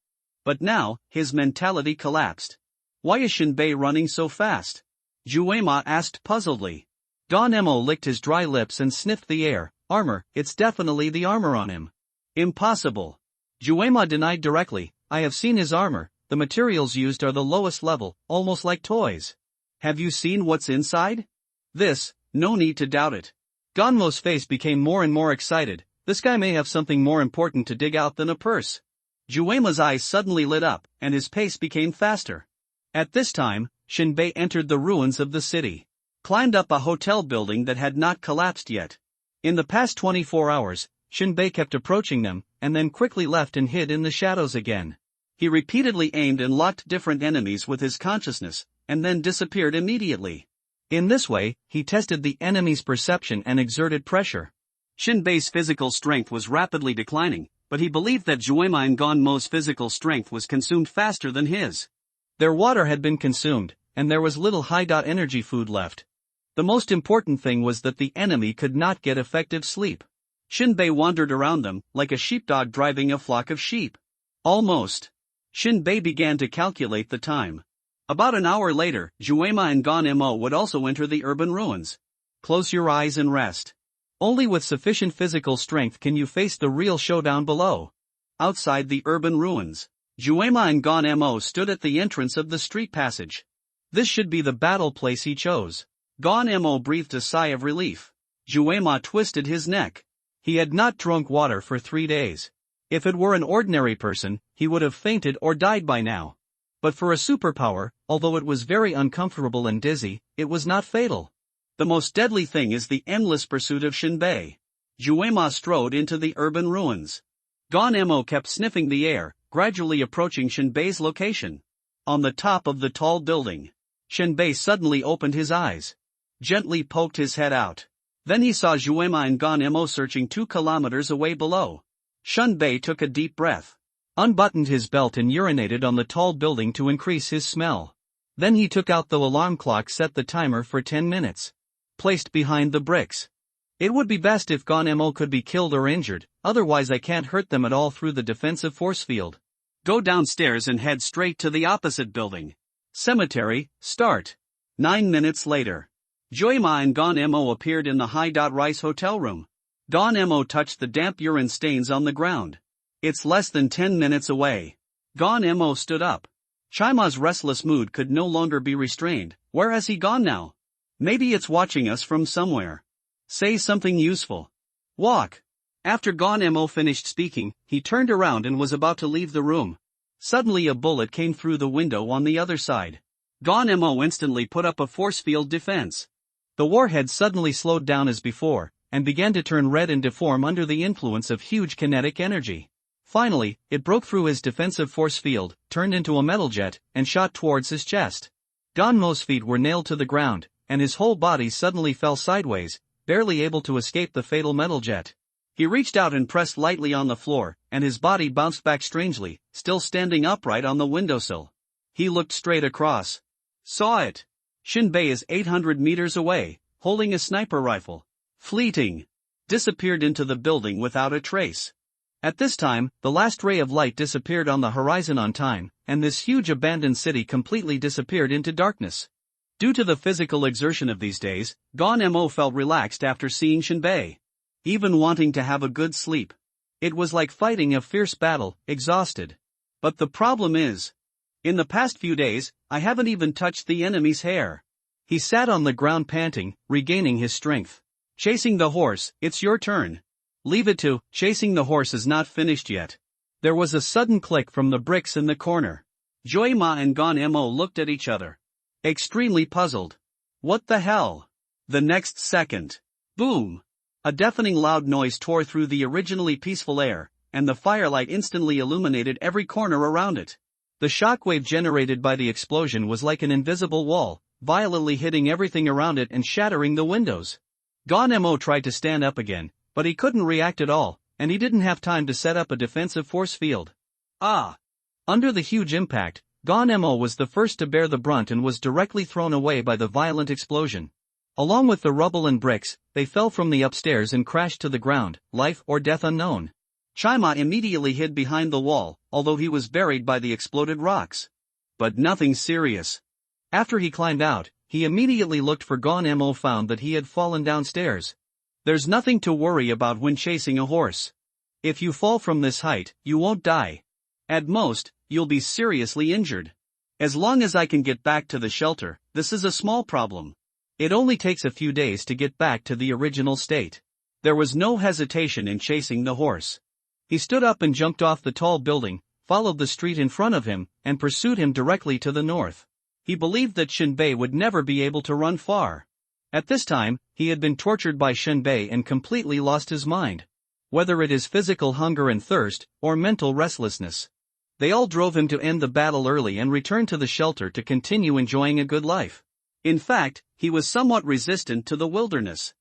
But now, his mentality collapsed. Why is Shinbei running so fast? Juema asked puzzledly. Don Mo licked his dry lips and sniffed the air. Armor, it's definitely the armor on him. Impossible. Juema denied directly. I have seen his armor. The materials used are the lowest level, almost like toys. Have you seen what's inside? This, no need to doubt it. Gonmo's face became more and more excited. This guy may have something more important to dig out than a purse. Juema's eyes suddenly lit up, and his pace became faster. At this time, Shinbei entered the ruins of the city. Climbed up a hotel building that had not collapsed yet. In the past 24 hours, Shinbei kept approaching them, and then quickly left and hid in the shadows again. He repeatedly aimed and locked different enemies with his consciousness, and then disappeared immediately. In this way, he tested the enemy's perception and exerted pressure. Shinbei's physical strength was rapidly declining, but he believed that Juema and Gonmo's physical strength was consumed faster than his. Their water had been consumed, and there was little high-energy food left. The most important thing was that the enemy could not get effective sleep. Shinbei wandered around them, like a sheepdog driving a flock of sheep. Almost. Shinbei began to calculate the time. About an hour later, Juema and Gonmo would also enter the urban ruins. Close your eyes and rest. Only with sufficient physical strength can you face the real showdown below. Outside the urban ruins, Juema and Gonmo stood at the entrance of the street passage. This should be the battle place he chose. Gonmo breathed a sigh of relief. Juema twisted his neck. He had not drunk water for 3 days. If it were an ordinary person, he would have fainted or died by now. But for a superpower, although it was very uncomfortable and dizzy, it was not fatal. The most deadly thing is the endless pursuit of Shinbei. Juema strode into the urban ruins. Gonmo kept sniffing the air, gradually approaching Shinbei's location. On the top of the tall building, Shinbei suddenly opened his eyes. Gently poked his head out. Then he saw Juema and Gonmo searching 2 kilometers away below. Shinbei took a deep breath, unbuttoned his belt and urinated on the tall building to increase his smell. Then he took out the alarm clock, set the timer for 10 minutes. Placed behind the bricks. It would be best if Gonmo could be killed or injured, otherwise I can't hurt them at all through the defensive force field. Go downstairs and head straight to the opposite building. Cemetery, start. 9 minutes later. Juema and Gonmo appeared in the high-rise hotel room. Gonmo touched the damp urine stains on the ground. It's less than 10 minutes away. Gonmo stood up. Chima's restless mood could no longer be restrained. Where has he gone now? Maybe it's watching us from somewhere. Say something useful. Walk. After Gonmo finished speaking, he turned around and was about to leave the room. Suddenly a bullet came through the window on the other side. Gonmo instantly put up a force field defense. The warhead suddenly slowed down as before, and began to turn red and deform under the influence of huge kinetic energy. Finally, it broke through his defensive force field, turned into a metal jet, and shot towards his chest. Gonmo's feet were nailed to the ground, and his whole body suddenly fell sideways, barely able to escape the fatal metal jet. He reached out and pressed lightly on the floor, and his body bounced back strangely, still standing upright on the windowsill. He looked straight across. Saw it. Shinbei is 800 meters away, holding a sniper rifle. Fleeting. Disappeared into the building without a trace. At this time, the last ray of light disappeared on the horizon on time, and this huge abandoned city completely disappeared into darkness. Due to the physical exertion of these days, Gonmo felt relaxed after seeing Shinbei. Even wanting to have a good sleep. It was like fighting a fierce battle, exhausted. But the problem is, in the past few days, I haven't even touched the enemy's hair. He sat on the ground panting, regaining his strength. Chasing the horse, it's your turn. Leave it to, chasing the horse is not finished yet. There was a sudden click from the bricks in the corner. Juema and Gonmo looked at each other. Extremely puzzled. What the hell? The next second. Boom! A deafening loud noise tore through the originally peaceful air, and the firelight instantly illuminated every corner around it. The shockwave generated by the explosion was like an invisible wall, violently hitting everything around it and shattering the windows. Gonmo tried to stand up again, but he couldn't react at all, and he didn't have time to set up a defensive force field. Under the huge impact, Gonmo was the first to bear the brunt and was directly thrown away by the violent explosion. Along with the rubble and bricks, they fell from the upstairs and crashed to the ground, life or death unknown. Chima immediately hid behind the wall, although he was buried by the exploded rocks. But nothing serious. After he climbed out, he immediately looked for Gonmo, found that he had fallen downstairs. There's nothing to worry about when chasing a horse. If you fall from this height, you won't die. At most, you'll be seriously injured. As long as I can get back to the shelter, this is a small problem. It only takes a few days to get back to the original state. There was no hesitation in chasing the horse. He stood up and jumped off the tall building, followed the street in front of him, and pursued him directly to the north. He believed that Shinbei would never be able to run far. At this time, he had been tortured by Shinbei and completely lost his mind. Whether it is physical hunger and thirst, or mental restlessness. They all drove him to end the battle early and return to the shelter to continue enjoying a good life. In fact, he was somewhat resistant to the wilderness.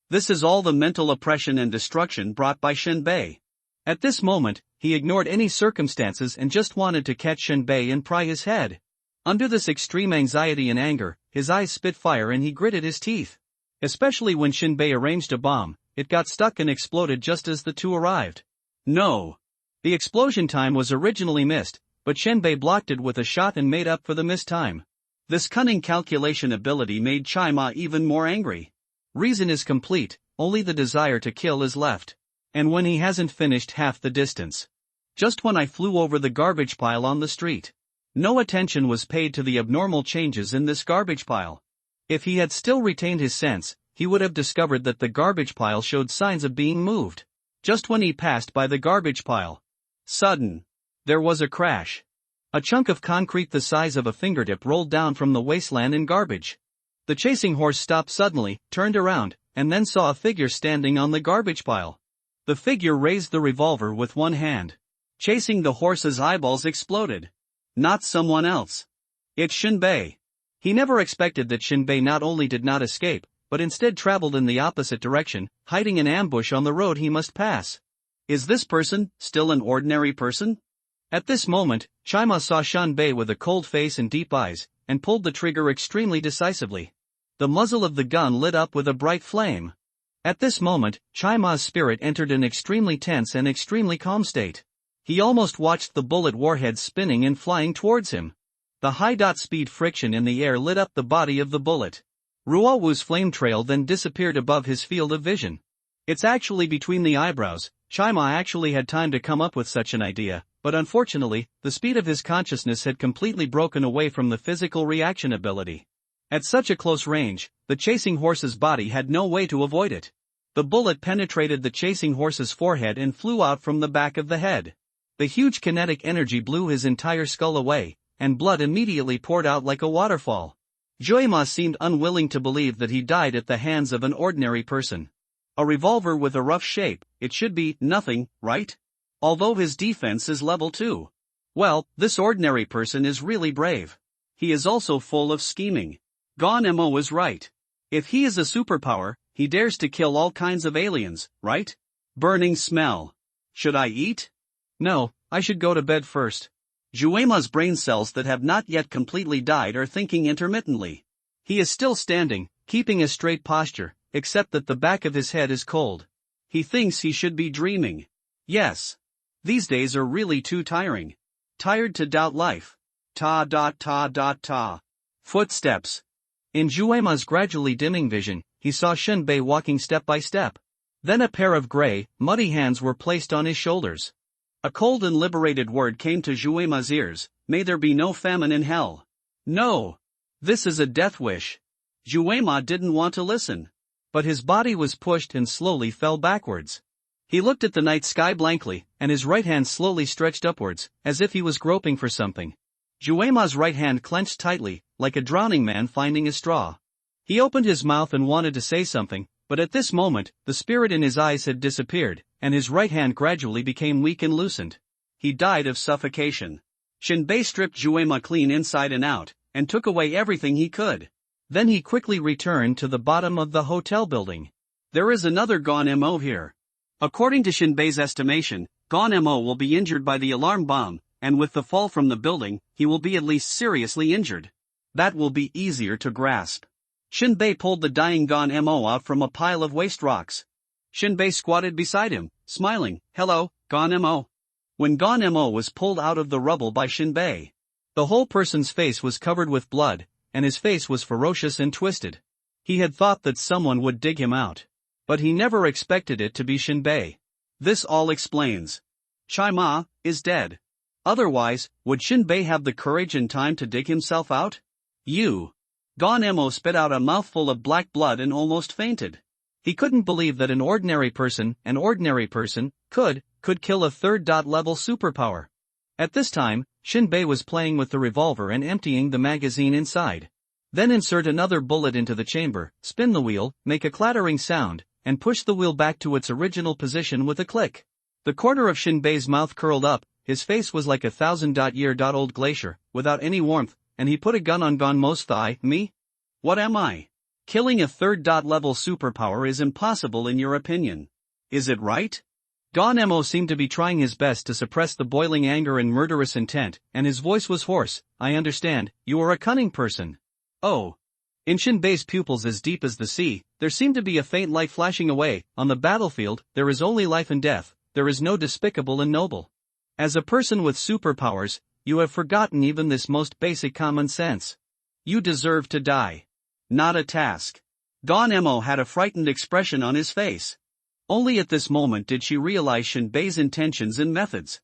This is all the mental oppression and destruction brought by Shinbei. At this moment, he ignored any circumstances and just wanted to catch Shinbei and pry his head. Under this extreme anxiety and anger, his eyes spit fire and he gritted his teeth. Especially when Shinbei arranged a bomb, it got stuck and exploded just as the two arrived. No. The explosion time was originally missed, but Shinbei blocked it with a shot and made up for the missed time. This cunning calculation ability made Chaima even more angry. Reason is complete, only the desire to kill is left. And when he hasn't finished half the distance. Just when I flew over the garbage pile on the street. No attention was paid to the abnormal changes in this garbage pile. If he had still retained his sense, he would have discovered that the garbage pile showed signs of being moved. Just when he passed by the garbage pile. Sudden. There was a crash. A chunk of concrete the size of a fingertip rolled down from the wasteland in garbage. The chasing horse stopped suddenly, turned around, and then saw a figure standing on the garbage pile. The figure raised the revolver with one hand. Chasing the horse's eyeballs exploded. Not someone else. It's Shinbei. He never expected that Shinbei not only did not escape, but instead traveled in the opposite direction, hiding in ambush on the road he must pass. Is this person still an ordinary person? At this moment, Chaima saw Shinbei with a cold face and deep eyes, and pulled the trigger extremely decisively. The muzzle of the gun lit up with a bright flame. At this moment, Chaima's spirit entered an extremely tense and extremely calm state. He almost watched the bullet warhead spinning and flying towards him. The high-speed friction in the air lit up the body of the bullet. Ruowu's flame trail then disappeared above his field of vision. It's actually between the eyebrows. Chaima actually had time to come up with such an idea, but unfortunately, the speed of his consciousness had completely broken away from the physical reaction ability. At such a close range, the chasing horse's body had no way to avoid it. The bullet penetrated the chasing horse's forehead and flew out from the back of the head. The huge kinetic energy blew his entire skull away, and blood immediately poured out like a waterfall. Joima seemed unwilling to believe that he died at the hands of an ordinary person. A revolver with a rough shape, it should be nothing, right? Although his defense is level 2. Well, this ordinary person is really brave. He is also full of scheming. Gon Mo is right. If he is a superpower, he dares to kill all kinds of aliens, right? Burning smell. Should I eat? No, I should go to bed first. Juema's brain cells that have not yet completely died are thinking intermittently. He is still standing, keeping a straight posture, except that the back of his head is cold. He thinks he should be dreaming. Yes. These days are really too tiring. Tired to doubt life. Ta. Footsteps. In Juema's gradually dimming vision, he saw Shinbei walking step by step. Then a pair of gray, muddy hands were placed on his shoulders. A cold and liberated word came to Juema's ears, may there be no famine in hell. No. This is a death wish. Juema didn't want to listen. But his body was pushed and slowly fell backwards. He looked at the night sky blankly, and his right hand slowly stretched upwards, as if he was groping for something. Juema's right hand clenched tightly, like a drowning man finding a straw. He opened his mouth and wanted to say something, but at this moment, the spirit in his eyes had disappeared, and his right hand gradually became weak and loosened. He died of suffocation. Shinbei stripped Juema clean inside and out, and took away everything he could. Then he quickly returned to the bottom of the hotel building. There is another Gon Mo here. According to Shinbei's estimation, Gon Mo will be injured by the alarm bomb, and with the fall from the building, he will be at least seriously injured. That will be easier to grasp. Shinbei pulled the dying Gon Mo out from a pile of waste rocks. Shinbei squatted beside him, smiling, hello, Gon Mo. When Gon Mo was pulled out of the rubble by Shinbei, the whole person's face was covered with blood, and his face was ferocious and twisted. He had thought that someone would dig him out. But he never expected it to be Shinbei. This all explains. Chaima is dead. Otherwise, would Shinbei have the courage and time to dig himself out? You. Gon spit out a mouthful of black blood and almost fainted. He couldn't believe that an ordinary person, could kill a third-level superpower. At this time, Shinbei was playing with the revolver and emptying the magazine inside. Then insert another bullet into the chamber, spin the wheel, make a clattering sound, and push the wheel back to its original position with a click. The corner of Shinbei's mouth curled up, his face was like a thousand-year-old glacier, without any warmth, and he put a gun on Gonmo's thigh. Me? What am I? Killing a third-level superpower is impossible in your opinion. Is it right? Gon seemed to be trying his best to suppress the boiling anger and murderous intent, and his voice was hoarse. I understand, you are a cunning person. Oh. In Shinbei's pupils as deep as the sea, there seemed to be a faint light flashing away. On the battlefield, there is only life and death, there is no despicable and noble. As a person with superpowers, you have forgotten even this most basic common sense. You deserve to die. Not a task. Gon had a frightened expression on his face. Only at this moment did she realize Shinbei's intentions and methods.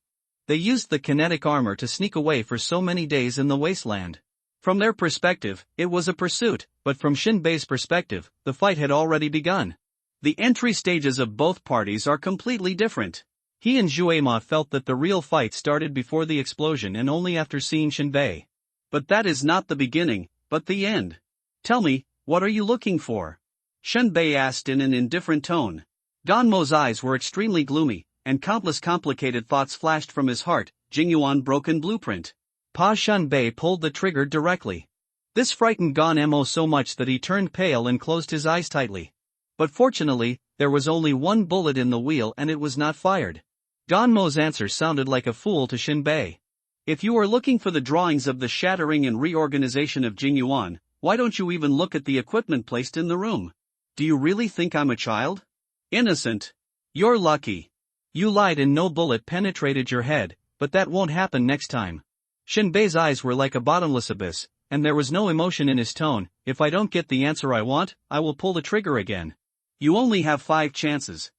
They used the kinetic armor to sneak away for so many days in the wasteland. From their perspective, it was a pursuit, but from Shinbei's perspective, the fight had already begun. The entry stages of both parties are completely different. He and Juema felt that the real fight started before the explosion and only after seeing Shinbei. But that is not the beginning, but the end. Tell me, what are you looking for? Shinbei asked in an indifferent tone. Gonmo's eyes were extremely gloomy, and countless complicated thoughts flashed from his heart. Jingyuan broken blueprint. Pa Shinbei pulled the trigger directly. This frightened Gon so much that he turned pale and closed his eyes tightly. But fortunately, there was only one bullet in the wheel and it was not fired. Gonmo's answer sounded like a fool to Shinbei. If you are looking for the drawings of the shattering and reorganization of Jingyuan, why don't you even look at the equipment placed in the room? Do you really think I'm a child? Innocent. You're lucky. You lied and no bullet penetrated your head, but that won't happen next time. Shinbei's eyes were like a bottomless abyss, and there was no emotion in his tone. If I don't get the answer I want, I will pull the trigger again. You only have 5 chances.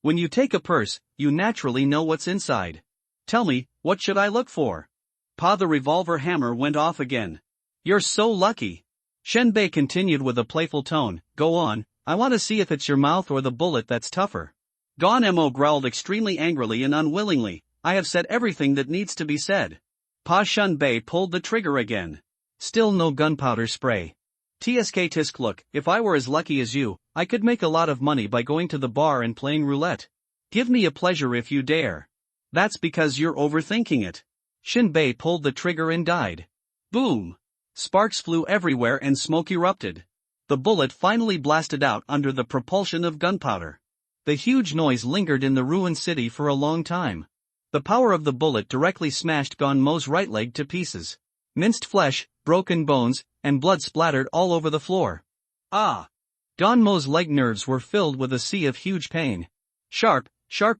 When you take a purse, you naturally know what's inside. Tell me, what should I look for? Pa, the revolver hammer went off again. You're so lucky. Shinbei continued with a playful tone. Go on, I want to see if it's your mouth or the bullet that's tougher. Gon growled extremely angrily and unwillingly. I have said everything that needs to be said. Pa Shinbei pulled the trigger again. Still no gunpowder spray. Tisk look, if I were as lucky as you, I could make a lot of money by going to the bar and playing roulette. Give me a pleasure if you dare. That's because you're overthinking it. Shinbei pulled the trigger and died. Boom! Sparks flew everywhere and smoke erupted. The bullet finally blasted out under the propulsion of gunpowder. The huge noise lingered in the ruined city for a long time. The power of the bullet directly smashed Gonmo's right leg to pieces. Minced flesh, broken bones, and blood splattered all over the floor. Ah! Gonmo's leg nerves were filled with a sea of huge pain. Sharp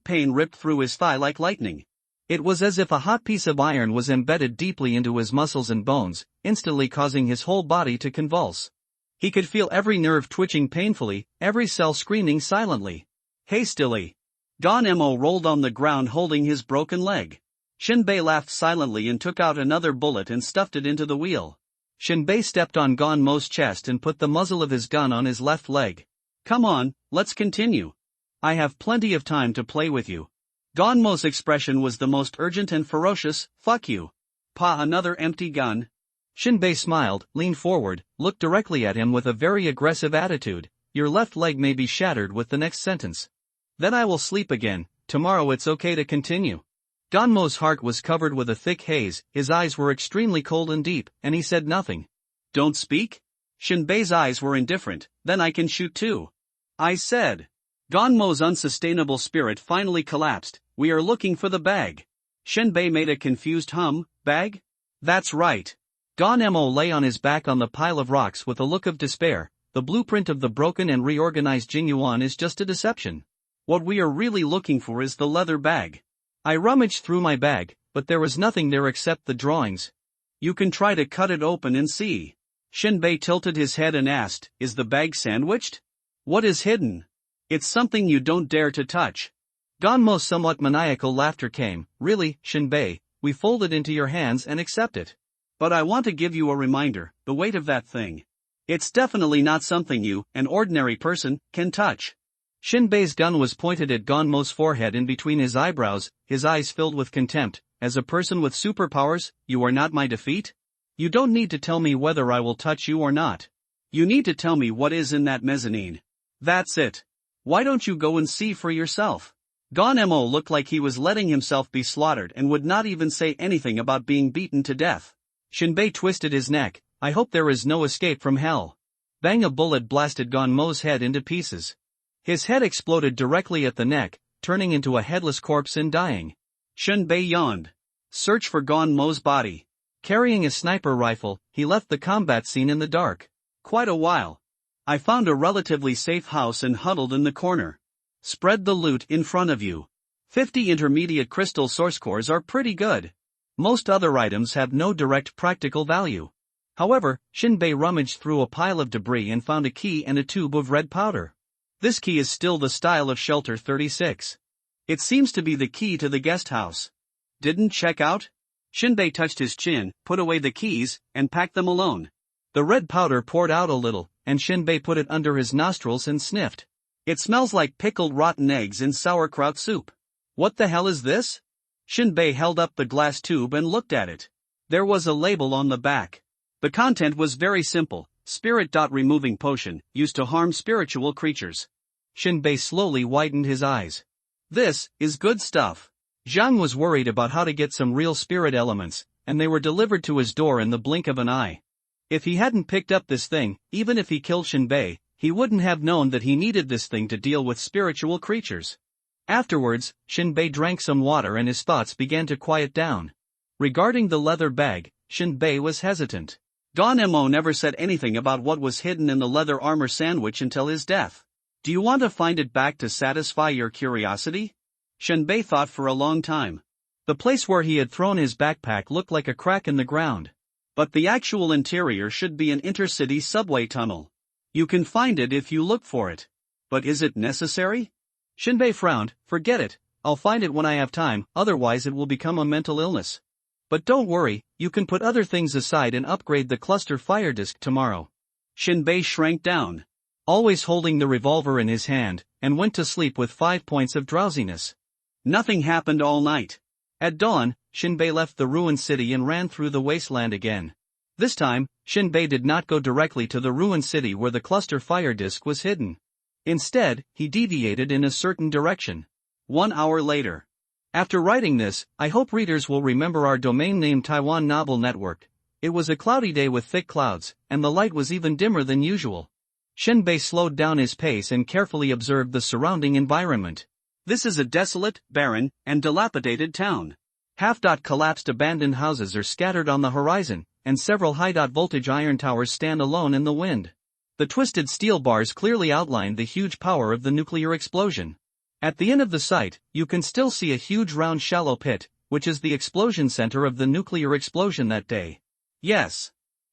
pain ripped through his thigh like lightning. It was as if a hot piece of iron was embedded deeply into his muscles and bones, instantly causing his whole body to convulse. He could feel every nerve twitching painfully, every cell screaming silently. Hastily, Gon rolled on the ground holding his broken leg. Shinbei laughed silently and took out another bullet and stuffed it into the wheel. Shinbei stepped on Gonmo's chest and put the muzzle of his gun on his left leg. Come on, let's continue. I have plenty of time to play with you. Gonmo's expression was the most urgent and ferocious. Fuck you. Pa, another empty gun. Shinbei smiled, leaned forward, looked directly at him with a very aggressive attitude. Your left leg may be shattered with the next sentence. Then I will sleep again. Tomorrow it's okay to continue. Gonmo's heart was covered with a thick haze, his eyes were extremely cold and deep, and he said nothing. Don't speak? Shinbei's eyes were indifferent. Then I can shoot too. I said. Gonmo's unsustainable spirit finally collapsed. We are looking for the bag. Shinbei made a confused hum. Bag? That's right. Gon lay on his back on the pile of rocks with a look of despair. The blueprint of the broken and reorganized Jingyuan is just a deception. What we are really looking for is the leather bag. I rummaged through my bag, but there was nothing there except the drawings. You can try to cut it open and see. Shinbei tilted his head and asked, is the bag sandwiched? What is hidden? It's something you don't dare to touch. Gonmo's somewhat maniacal laughter came. Really, Shinbei, we fold it into your hands and accept it. But I want to give you a reminder, the weight of that thing. It's definitely not something you, an ordinary person, can touch. Shinbei's gun was pointed at Gonmo's forehead in between his eyebrows, his eyes filled with contempt. As a person with superpowers, you are not my defeat? You don't need to tell me whether I will touch you or not. You need to tell me what is in that mezzanine. That's it. Why don't you go and see for yourself? Gonmo looked like he was letting himself be slaughtered and would not even say anything about being beaten to death. Shinbei twisted his neck. I hope there is no escape from hell. Bang! A bullet blasted Gonmo's head into pieces. His head exploded directly at the neck, turning into a headless corpse and dying. Shinbei yawned. Search for Gonmo's body. Carrying a sniper rifle, he left the combat scene in the dark. Quite a while. I found a relatively safe house and huddled in the corner. Spread the loot in front of you. 50 intermediate crystal source cores are pretty good. Most other items have no direct practical value. However, Shinbei rummaged through a pile of debris and found a key and a tube of red powder. This key is still the style of Shelter 36. It seems to be the key to the guest house. Didn't check out? Shinbei touched his chin, put away the keys, and packed them alone. The red powder poured out a little, and Shinbei put it under his nostrils and sniffed. It smells like pickled rotten eggs in sauerkraut soup. What the hell is this? Shinbei held up the glass tube and looked at it. There was a label on the back. The content was very simple: Spirit. Removing potion, used to harm spiritual creatures. Shinbei slowly widened his eyes. This is good stuff. Zhang was worried about how to get some real spirit elements, and they were delivered to his door in the blink of an eye. If he hadn't picked up this thing, even if he killed Shinbei, he wouldn't have known that he needed this thing to deal with spiritual creatures. Afterwards, Shinbei drank some water and his thoughts began to quiet down. Regarding the leather bag, Shinbei was hesitant. Gonmo never said anything about what was hidden in the leather armor sandwich until his death. Do you want to find it back to satisfy your curiosity? Shinbei thought for a long time. The place where he had thrown his backpack looked like a crack in the ground. But the actual interior should be an intercity subway tunnel. You can find it if you look for it. But is it necessary? Shinbei frowned. Forget it, I'll find it when I have time, otherwise it will become a mental illness. But don't worry, you can put other things aside and upgrade the cluster fire disk tomorrow. Shinbei shrank down, always holding the revolver in his hand, and went to sleep with 5 points of drowsiness. Nothing happened all night. At dawn, Shinbei left the ruined city and ran through the wasteland again. This time, Shinbei did not go directly to the ruined city where the cluster fire disk was hidden. Instead, he deviated in a certain direction. 1 hour later. After writing this, I hope readers will remember our domain name Taiwan Novel Network. It was a cloudy day with thick clouds, and the light was even dimmer than usual. Shinbei slowed down his pace and carefully observed the surrounding environment. This is a desolate, barren, and dilapidated town. Half-collapsed abandoned houses are scattered on the horizon, and several high-voltage iron towers stand alone in the wind. The twisted steel bars clearly outline the huge power of the nuclear explosion. At the end of the site, you can still see a huge round shallow pit, which is the explosion center of the nuclear explosion that day. Yes.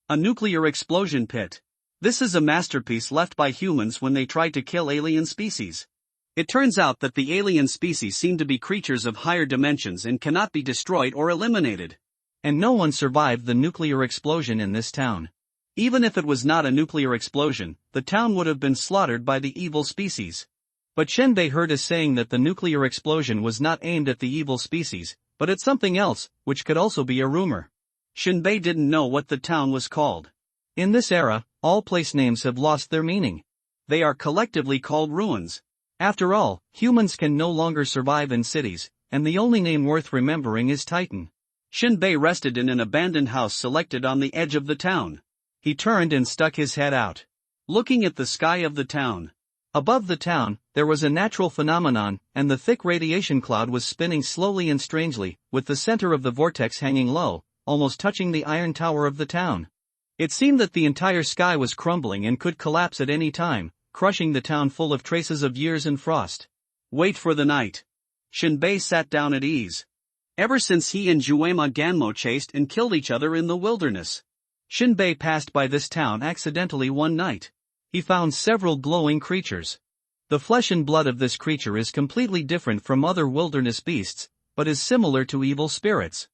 A nuclear explosion pit. This is a masterpiece left by humans when they tried to kill alien species. It turns out that the alien species seem to be creatures of higher dimensions and cannot be destroyed or eliminated. And no one survived the nuclear explosion in this town. Even if it was not a nuclear explosion, the town would have been slaughtered by the evil species. But Shinbei heard a saying that the nuclear explosion was not aimed at the evil species, but at something else, which could also be a rumor. Shinbei didn't know what the town was called. In this era, all place names have lost their meaning. They are collectively called ruins. After all, humans can no longer survive in cities, and the only name worth remembering is Titan. Shinbei rested in an abandoned house selected on the edge of the town. He turned and stuck his head out, looking at the sky of the town. Above the town, there was a natural phenomenon, and the thick radiation cloud was spinning slowly and strangely, with the center of the vortex hanging low, almost touching the iron tower of the town. It seemed that the entire sky was crumbling and could collapse at any time, crushing the town full of traces of years and frost. Wait for the night. Shinbei sat down at ease. Ever since he and Juema Ganmo chased and killed each other in the wilderness, Shinbei passed by this town accidentally one night. He found several glowing creatures. The flesh and blood of this creature is completely different from other wilderness beasts, but is similar to evil spirits.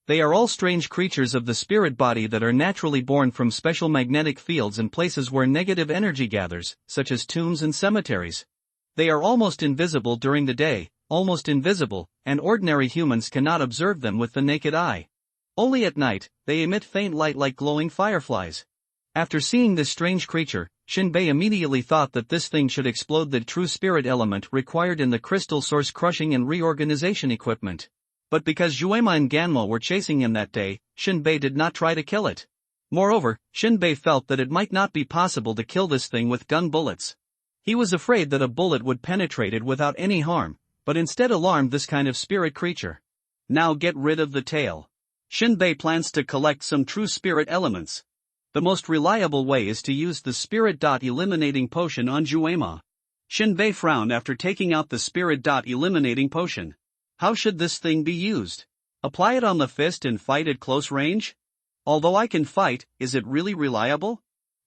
They are all strange creatures of the spirit body that are naturally born from special magnetic fields and places where negative energy gathers, such as tombs and cemeteries. They are almost invisible during the day, almost invisible, and ordinary humans cannot observe them with the naked eye. Only at night, they emit faint light like glowing fireflies. After seeing this strange creature, Shinbei immediately thought that this thing should explode the true spirit element required in the crystal source crushing and reorganization equipment. But because Juema and Ganmo were chasing him that day, Shinbei did not try to kill it. Moreover, Shinbei felt that it might not be possible to kill this thing with gun bullets. He was afraid that a bullet would penetrate it without any harm, but instead alarmed this kind of spirit creature. Now get rid of the tail. Shinbei plans to collect some true spirit elements. The most reliable way is to use the spirit eliminating potion on Juema. Shinbei frowned after taking out the spirit eliminating potion. How should this thing be used? Apply it on the fist and fight at close range? Although I can fight, is it really reliable?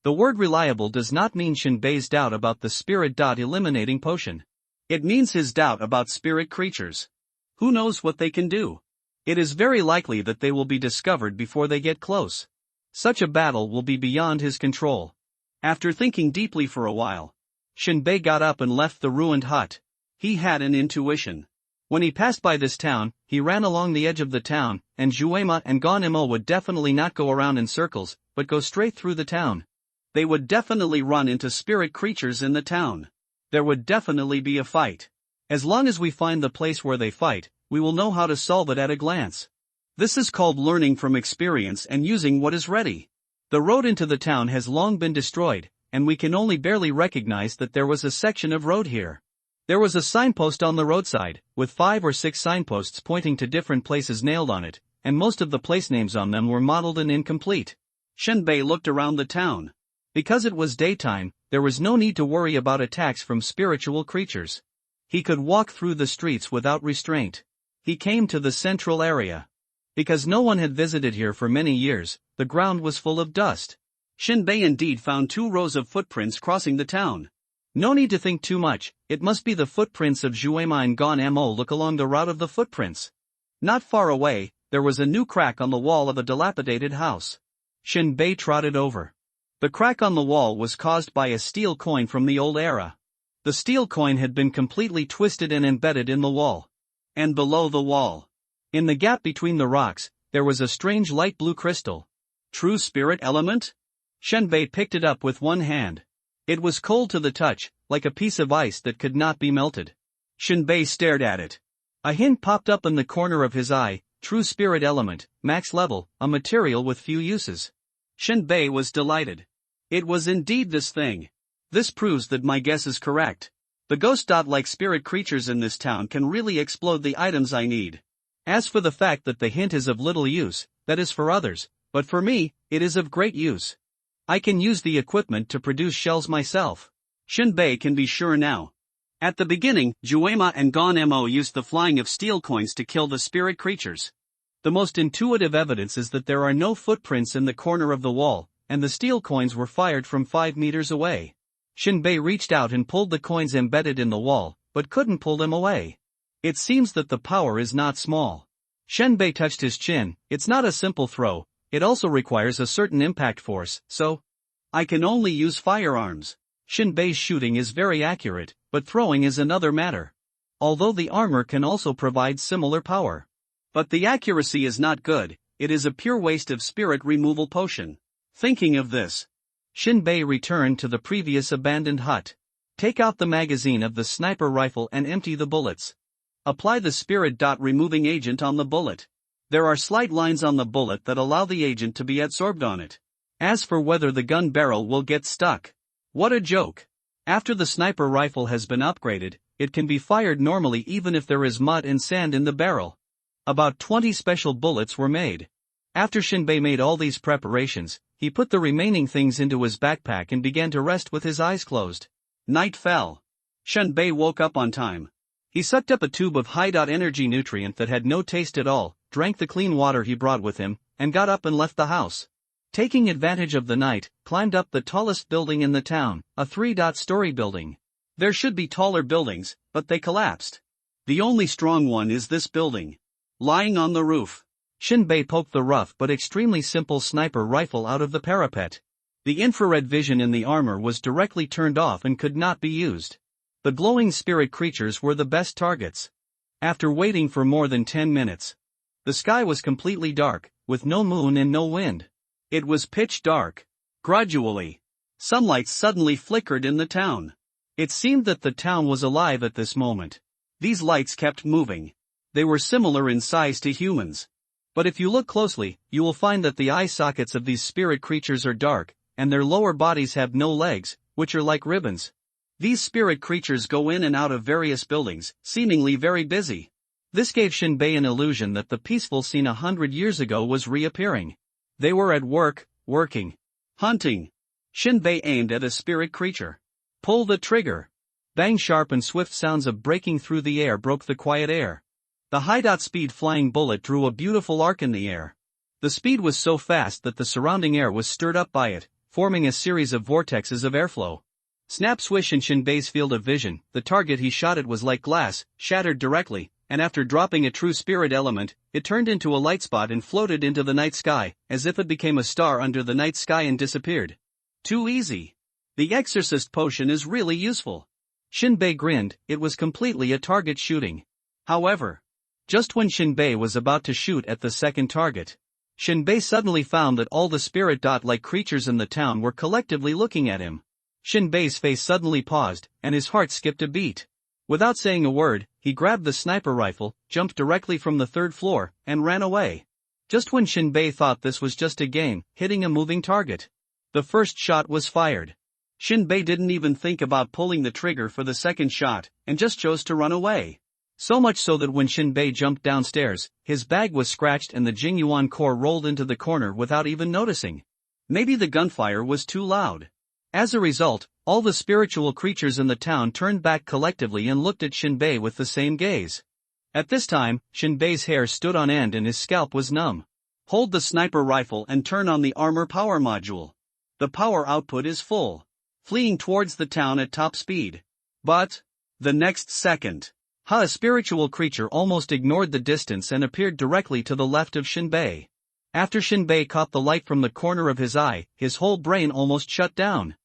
The word reliable does not mean Shinbei's doubt about the spirit eliminating potion. It means his doubt about spirit creatures. Who knows what they can do? It is very likely that they will be discovered before they get close. Such a battle will be beyond his control. After thinking deeply for a while, Shinbei got up and left the ruined hut. He had an intuition. When he passed by this town, he ran along the edge of the town, and Juema and Ganmo would definitely not go around in circles, but go straight through the town. They would definitely run into spirit creatures in the town. There would definitely be a fight. As long as we find the place where they fight, we will know how to solve it at a glance. This is called learning from experience and using what is ready. The road into the town has long been destroyed, and we can only barely recognize that there was a section of road here. There was a signpost on the roadside, with 5 or 6 signposts pointing to different places nailed on it, and most of the place names on them were mottled and incomplete. Shinbei looked around the town. Because it was daytime, there was no need to worry about attacks from spiritual creatures. He could walk through the streets without restraint. He came to the central area. Because no one had visited here for many years, the ground was full of dust. Shinbei indeed found 2 rows of footprints crossing the town. No need to think too much, it must be the footprints of Juema and Ganmo. Look along the route of the footprints. Not far away, there was a new crack on the wall of a dilapidated house. Shinbei trotted over. The crack on the wall was caused by a steel coin from the old era. The steel coin had been completely twisted and embedded in the wall. And below the wall, in the gap between the rocks, there was a strange light blue crystal. True spirit element? Shinbei picked it up with one hand. It was cold to the touch, like a piece of ice that could not be melted. Shinbei stared at it. A hint popped up in the corner of his eye: true spirit element, max level, a material with few uses. Shinbei was delighted. It was indeed this thing. This proves that my guess is correct. The ghost-like spirit creatures in this town can really explode the items I need. As for the fact that the hint is of little use, that is for others, but for me, it is of great use. I can use the equipment to produce shells myself. Shinbei can be sure now. At the beginning, Juema and Ganmo used the flying of steel coins to kill the spirit creatures. The most intuitive evidence is that there are no footprints in the corner of the wall, and the steel coins were fired from 5 meters away. Shinbei reached out and pulled the coins embedded in the wall, but couldn't pull them away. It seems that the power is not small. Shinbei touched his chin. It's not a simple throw, it also requires a certain impact force, so I can only use firearms. Shinbei's shooting is very accurate, but throwing is another matter. Although the armor can also provide similar power. But the accuracy is not good, it is a pure waste of spirit removal potion. Thinking of this, Shinbei returned to the previous abandoned hut. Take out the magazine of the sniper rifle and empty the bullets. Apply the spirit removing agent on the bullet. There are slight lines on the bullet that allow the agent to be adsorbed on it. As for whether the gun barrel will get stuck, what a joke. After the sniper rifle has been upgraded, it can be fired normally even if there is mud and sand in the barrel. About 20 special bullets were made. After Shinbei made all these preparations, he put the remaining things into his backpack and began to rest with his eyes closed. Night fell. Shinbei woke up on time. He sucked up a tube of high-energy nutrient that had no taste at all, drank the clean water he brought with him, and got up and left the house. Taking advantage of the night, climbed up the tallest building in the town, a 3-story building. There should be taller buildings, but they collapsed. The only strong one is this building. Lying on the roof, Shinbei poked the rough but extremely simple sniper rifle out of the parapet. The infrared vision in the armor was directly turned off and could not be used. The glowing spirit creatures were the best targets. After waiting for more than 10 minutes, the sky was completely dark, with no moon and no wind. It was pitch dark. Gradually, some lights suddenly flickered in the town. It seemed that the town was alive at this moment. These lights kept moving. They were similar in size to humans. But if you look closely, you will find that the eye sockets of these spirit creatures are dark, and their lower bodies have no legs, which are like ribbons. These spirit creatures go in and out of various buildings, seemingly very busy. This gave Shinbei an illusion that the peaceful scene 100 years ago was reappearing. They were at work, working. Hunting. Shinbei aimed at a spirit creature. Pull the trigger. Bang! Sharp and swift sounds of breaking through the air broke the quiet air. The high-speed flying bullet drew a beautiful arc in the air. The speed was so fast that the surrounding air was stirred up by it, forming a series of vortexes of airflow. Snap! Swish! In Shinbei's field of vision, the target he shot at was like glass, shattered directly, and after dropping a true spirit element, it turned into a light spot and floated into the night sky, as if it became a star under the night sky and disappeared. Too easy. The exorcist potion is really useful. Shinbei grinned. It was completely a target shooting. However, just when Shinbei was about to shoot at the second target, Shinbei suddenly found that all the spirit-like creatures in the town were collectively looking at him. Shinbei's face suddenly paused, and his heart skipped a beat. Without saying a word, he grabbed the sniper rifle, jumped directly from the third floor, and ran away. Just when Shinbei thought this was just a game, hitting a moving target, the first shot was fired. Shinbei didn't even think about pulling the trigger for the second shot, and just chose to run away. So much so that when Shinbei jumped downstairs, his bag was scratched and the Jingyuan core rolled into the corner without even noticing. Maybe the gunfire was too loud. As a result, all the spiritual creatures in the town turned back collectively and looked at Shinbei with the same gaze. At this time, Shinbei's hair stood on end and his scalp was numb. Hold the sniper rifle and turn on the armor power module. The power output is full. Fleeing towards the town at top speed. But, the next second, a spiritual creature almost ignored the distance and appeared directly to the left of Shinbei. After Shinbei caught the light from the corner of his eye, his whole brain almost shut down.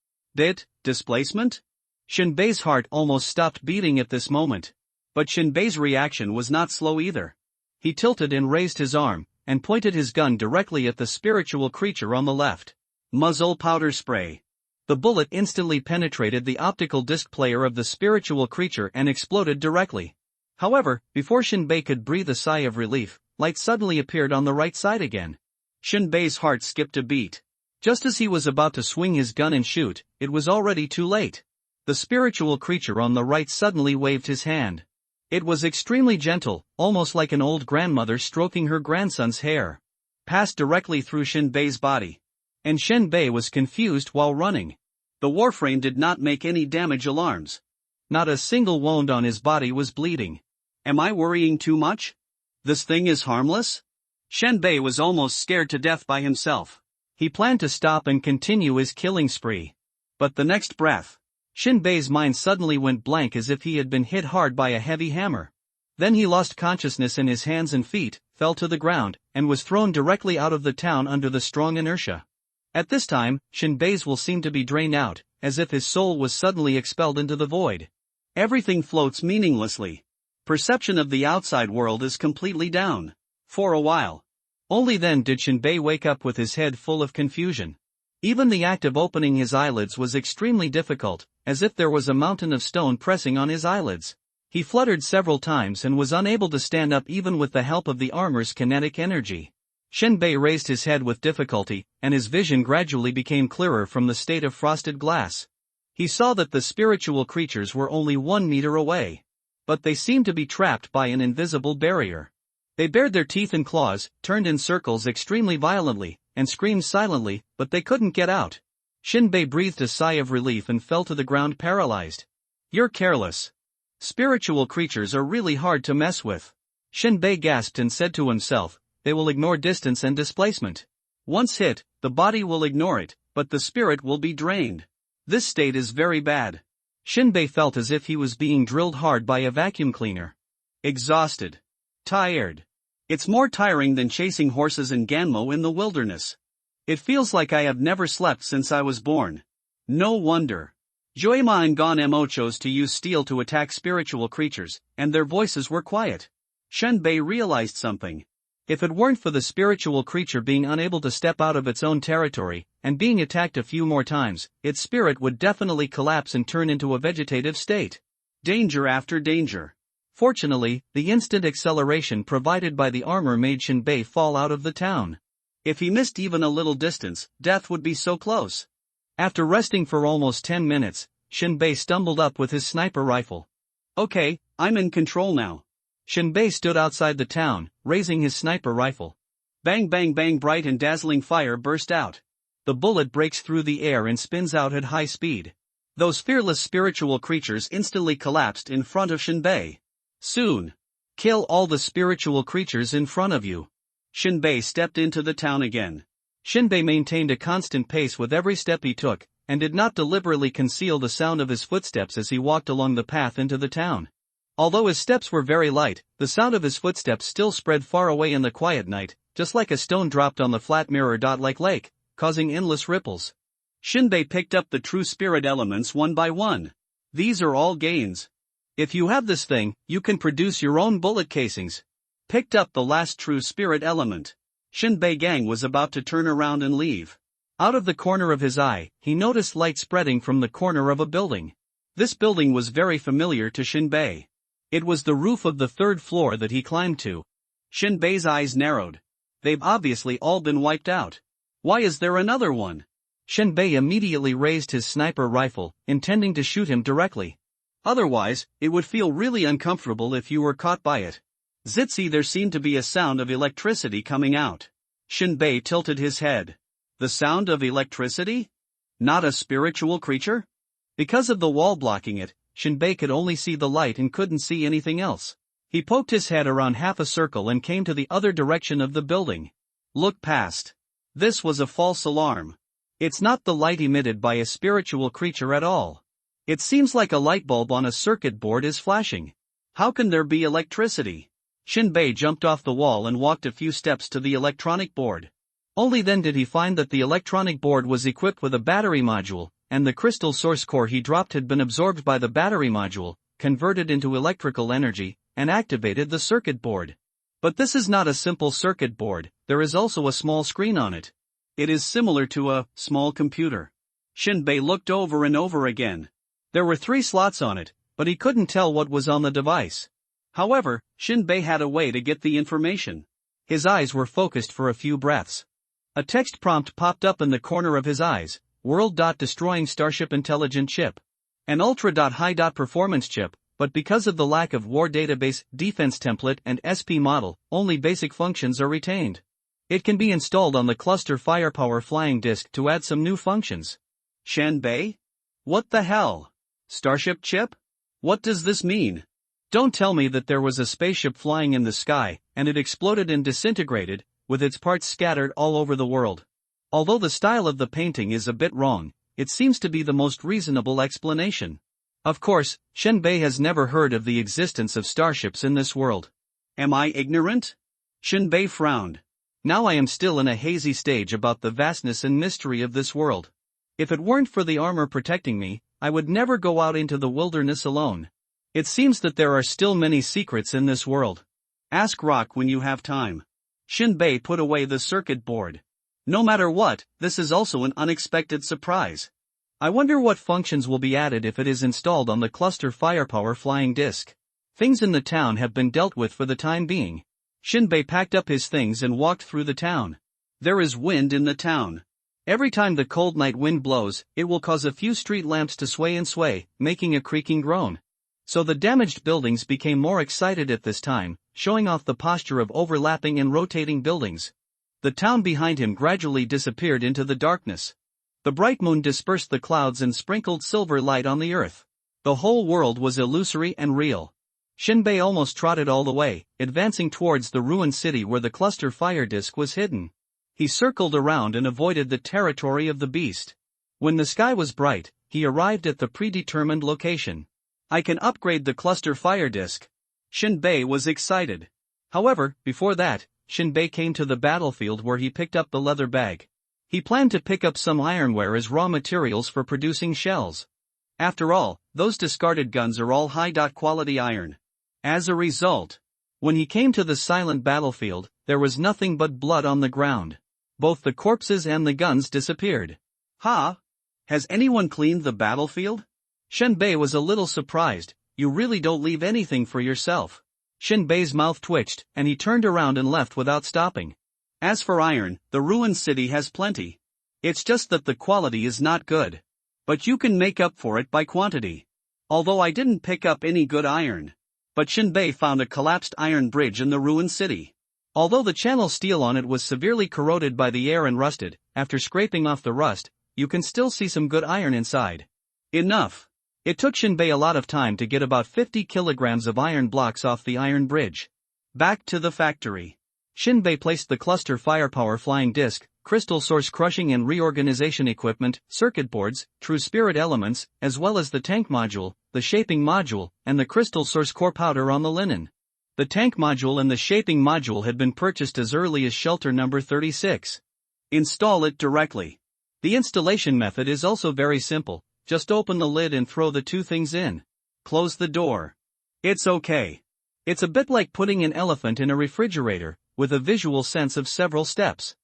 Displacement? Shinbei's heart almost stopped beating at this moment. But Shinbei's reaction was not slow either. He tilted and raised his arm, and pointed his gun directly at the spiritual creature on the left. Muzzle powder spray. The bullet instantly penetrated the optical disc player of the spiritual creature and exploded directly. However, before Shinbei could breathe a sigh of relief, light suddenly appeared on the right side again. Shinbei's heart skipped a beat. Just as he was about to swing his gun and shoot, it was already too late. The spiritual creature on the right suddenly waved his hand. It was extremely gentle, almost like an old grandmother stroking her grandson's hair. Passed directly through Shinbei's body. And Shinbei was confused while running. The warframe did not make any damage alarms. Not a single wound on his body was bleeding. Am I worrying too much? This thing is harmless? Shinbei was almost scared to death by himself. He planned to stop and continue his killing spree. But the next breath, Shinbei's mind suddenly went blank as if he had been hit hard by a heavy hammer. Then he lost consciousness in his hands and feet, fell to the ground, and was thrown directly out of the town under the strong inertia. At this time, Shinbei's will seemed to be drained out, as if his soul was suddenly expelled into the void. Everything floats meaninglessly. Perception of the outside world is completely down. For a while. Only then did Shinbei wake up with his head full of confusion. Even the act of opening his eyelids was extremely difficult, as if there was a mountain of stone pressing on his eyelids. He fluttered several times and was unable to stand up even with the help of the armor's kinetic energy. Shinbei raised his head with difficulty, and his vision gradually became clearer from the state of frosted glass. He saw that the spiritual creatures were only 1 meter away. But they seemed to be trapped by an invisible barrier. They bared their teeth and claws, turned in circles extremely violently, and screamed silently, but they couldn't get out. Shinbei breathed a sigh of relief and fell to the ground paralyzed. You're careless. Spiritual creatures are really hard to mess with. Shinbei gasped and said to himself, they will ignore distance and displacement. Once hit, the body will ignore it, but the spirit will be drained. This state is very bad. Shinbei felt as if he was being drilled hard by a vacuum cleaner. Exhausted. Tired. It's more tiring than chasing horses in Ganmo in the wilderness. It feels like I have never slept since I was born. No wonder. Joema and Gon chose to use steel to attack spiritual creatures, and their voices were quiet. Shenbei realized something. If it weren't for the spiritual creature being unable to step out of its own territory, and being attacked a few more times, its spirit would definitely collapse and turn into a vegetative state. Danger after danger. Fortunately, the instant acceleration provided by the armor made Shenbei fall out of the town. If he missed even a little distance, death would be so close. After resting for almost 10 minutes, Shenbei stumbled up with his sniper rifle. Okay, I'm in control now. Shenbei stood outside the town, raising his sniper rifle. Bang bang bang, bright and dazzling fire burst out. The bullet breaks through the air and spins out at high speed. Those fearless spiritual creatures instantly collapsed in front of Shenbei. Soon. Kill all the spiritual creatures in front of you. Shenbei stepped into the town again. Shenbei maintained a constant pace with every step he took, and did not deliberately conceal the sound of his footsteps as he walked along the path into the town. Although his steps were very light, the sound of his footsteps still spread far away in the quiet night, just like a stone dropped on the flat mirror-like lake, causing endless ripples. Shenbei picked up the true spirit elements one by one. These are all gains. If you have this thing, you can produce your own bullet casings. Picked up the last true spirit element. Shenbei Gang was about to turn around and leave. Out of the corner of his eye, he noticed light spreading from the corner of a building. This building was very familiar to Shenbei. It was the roof of the third floor that he climbed to. Shenbei's eyes narrowed. They've obviously all been wiped out. Why is there another one? Shenbei immediately raised his sniper rifle, intending to shoot him directly. Otherwise, it would feel really uncomfortable if you were caught by it. Zitzi, there seemed to be a sound of electricity coming out. Shenbei tilted his head. The sound of electricity? Not a spiritual creature? Because of the wall blocking it, Shenbei could only see the light and couldn't see anything else. He poked his head around half a circle and came to the other direction of the building. Look past. This was a false alarm. It's not the light emitted by a spiritual creature at all. It seems like a light bulb on a circuit board is flashing. How can there be electricity? Shenbei jumped off the wall and walked a few steps to the electronic board. Only then did he find that the electronic board was equipped with a battery module, and the crystal source core he dropped had been absorbed by the battery module, converted into electrical energy, and activated the circuit board. But this is not a simple circuit board, there is also a small screen on it. It is similar to a small computer. Shenbei looked over and over again. There were 3 slots on it, but he couldn't tell what was on the device. However, Shenbei had a way to get the information. His eyes were focused for a few breaths. A text prompt popped up in the corner of his eyes. World.destroying Starship Intelligent Chip. An Ultra.high Performance chip, but because of the lack of war database, defense template and SP model, only basic functions are retained. It can be installed on the cluster firepower flying disk to add some new functions. Shenbei? What the hell? Starship chip? What does this mean? Don't tell me that there was a spaceship flying in the sky, and it exploded and disintegrated, with its parts scattered all over the world. Although the style of the painting is a bit wrong, it seems to be the most reasonable explanation. Of course, Shenbei has never heard of the existence of starships in this world. Am I ignorant? Shenbei frowned. Now I am still in a hazy stage about the vastness and mystery of this world. If it weren't for the armor protecting me, I would never go out into the wilderness alone. It seems that there are still many secrets in this world. Ask Rock when you have time. Shenbei put away the circuit board. No matter what, this is also an unexpected surprise. I wonder what functions will be added if it is installed on the cluster firepower flying disk. Things in the town have been dealt with for the time being. Shenbei packed up his things and walked through the town. There is wind in the town. Every time the cold night wind blows, it will cause a few street lamps to sway and sway, making a creaking groan. So the damaged buildings became more excited at this time, showing off the posture of overlapping and rotating buildings. The town behind him gradually disappeared into the darkness. The bright moon dispersed the clouds and sprinkled silver light on the earth. The whole world was illusory and real. Shenbei almost trotted all the way, advancing towards the ruined city where the cluster fire disk was hidden. He circled around and avoided the territory of the beast. When the sky was bright, he arrived at the predetermined location. I can upgrade the cluster fire disk. Shenbei was excited. However, before that, Shinbei came to the battlefield where he picked up the leather bag. He planned to pick up some ironware as raw materials for producing shells. After all, those discarded guns are all high-quality iron. As a result, when he came to the silent battlefield, there was nothing but blood on the ground. Both the corpses and the guns disappeared. Ha! Has anyone cleaned the battlefield? Shinbei was a little surprised. You really don't leave anything for yourself. Shinbei's mouth twitched, and he turned around and left without stopping. As for iron, the ruined city has plenty. It's just that the quality is not good. But you can make up for it by quantity. Although I didn't pick up any good iron. But Shinbei found a collapsed iron bridge in the ruined city. Although the channel steel on it was severely corroded by the air and rusted, after scraping off the rust, you can still see some good iron inside. Enough. It took Shinbei a lot of time to get about 50 kilograms of iron blocks off the iron bridge. Back to the factory. Shinbei placed the cluster firepower flying disc, crystal source crushing and reorganization equipment, circuit boards, true spirit elements, as well as the tank module, the shaping module, and the crystal source core powder on the linen. The tank module and the shaping module had been purchased as early as shelter number 36. Install it directly. The installation method is also very simple. Just open the lid and throw the two things in. Close the door. It's okay. It's a bit like putting an elephant in a refrigerator, with a visual sense of several steps.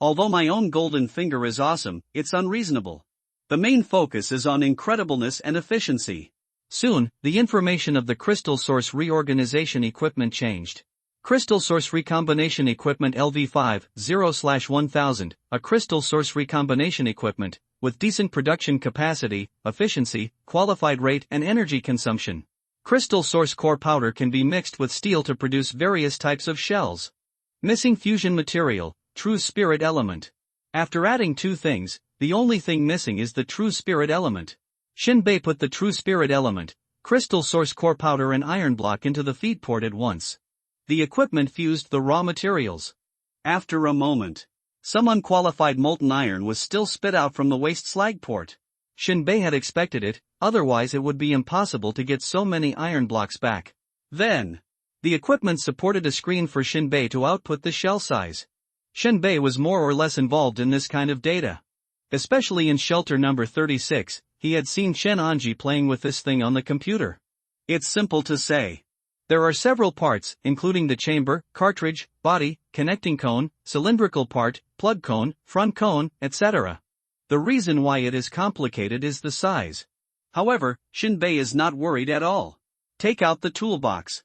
Although my own golden finger is awesome, it's unreasonable. The main focus is on incredibleness and efficiency. Soon, the information of the crystal source reorganization equipment changed. Crystal source recombination equipment LV5 0/1000, a crystal source recombination equipment, with decent production capacity, efficiency, qualified rate and energy consumption. Crystal source core powder can be mixed with steel to produce various types of shells. Missing fusion material, true spirit element. After adding two things, the only thing missing is the true spirit element. Shinbei put the true spirit element, crystal source core powder and iron block into the feed port at once. The equipment fused the raw materials. After a moment, some unqualified molten iron was still spit out from the waste slag port. Shinbei had expected it, otherwise it would be impossible to get so many iron blocks back. Then, the equipment supported a screen for Shinbei to output the shell size. Shinbei was more or less involved in this kind of data. Especially in shelter number 36, he had seen Chen Anji playing with this thing on the computer. It's simple to say. There are several parts, including the chamber, cartridge, body, connecting cone, cylindrical part, plug cone, front cone, etc. The reason why it is complicated is the size. However, Shinbei is not worried at all. Take out the toolbox.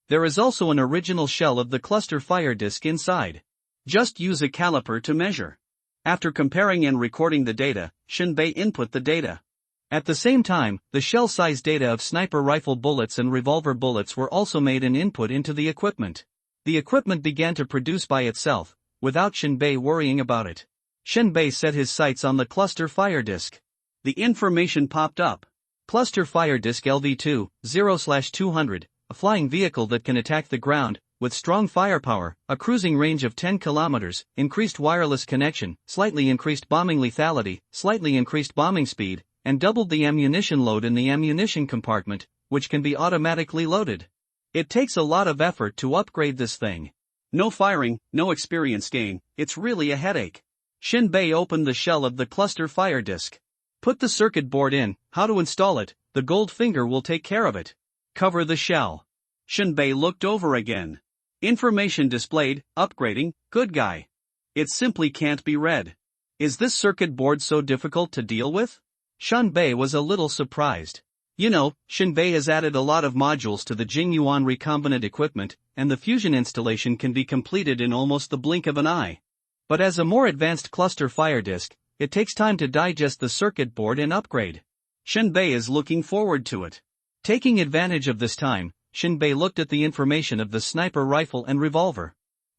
There is also an original shell of the cluster fire disk inside. Just use a caliper to measure. After comparing and recording the data, Shinbei input the data. At the same time, the shell size data of sniper rifle bullets and revolver bullets were also made and input into the equipment. The equipment began to produce by itself, without Shinbei worrying about it. Shinbei set his sights on the cluster fire disk. The information popped up. Cluster fire disk LV2, 0/200, a flying vehicle that can attack the ground, with strong firepower, a cruising range of 10 kilometers, increased wireless connection, slightly increased bombing lethality, slightly increased bombing speed, and doubled the ammunition load in the ammunition compartment, which can be automatically loaded. It takes a lot of effort to upgrade this thing. No firing, no experience gain, it's really a headache. Shinbei opened the shell of the cluster fire disk. Put the circuit board in. How to install it? The gold finger will take care of it. Cover the shell. Shinbei looked over again. Information displayed, upgrading, good guy. It simply can't be read. Is this circuit board so difficult to deal with? Shinbei was a little surprised. You know, Shinbei has added a lot of modules to the Jingyuan recombinant equipment, and the fusion installation can be completed in almost the blink of an eye. But as a more advanced cluster fire disk, it takes time to digest the circuit board and upgrade. Shinbei is looking forward to it. Taking advantage of this time, Shinbei looked at the information of the sniper rifle and revolver.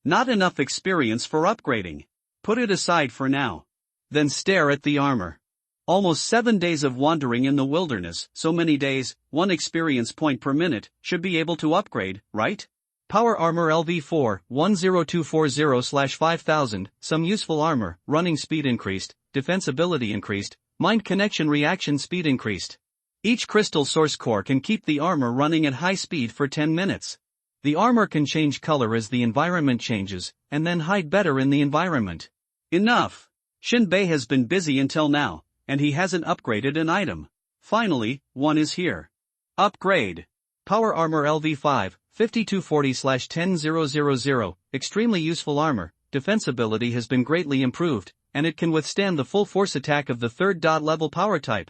Not enough experience for upgrading. Put it aside for now. Then stare at the armor. Almost 7 days of wandering in the wilderness, so many days, 1 experience point per minute, should be able to upgrade, right? Power armor LV4, 10240/5000, some useful armor, running speed increased, defensibility increased, mind connection reaction speed increased. Each crystal source core can keep the armor running at high speed for 10 minutes. The armor can change color as the environment changes, and then hide better in the environment. Enough! Shinbei has been busy until now, and he hasn't upgraded an item. Finally, one is here. Upgrade. Power Armor LV5, 5240/10000, extremely useful armor, defensibility has been greatly improved, and it can withstand the full force attack of the third level power type.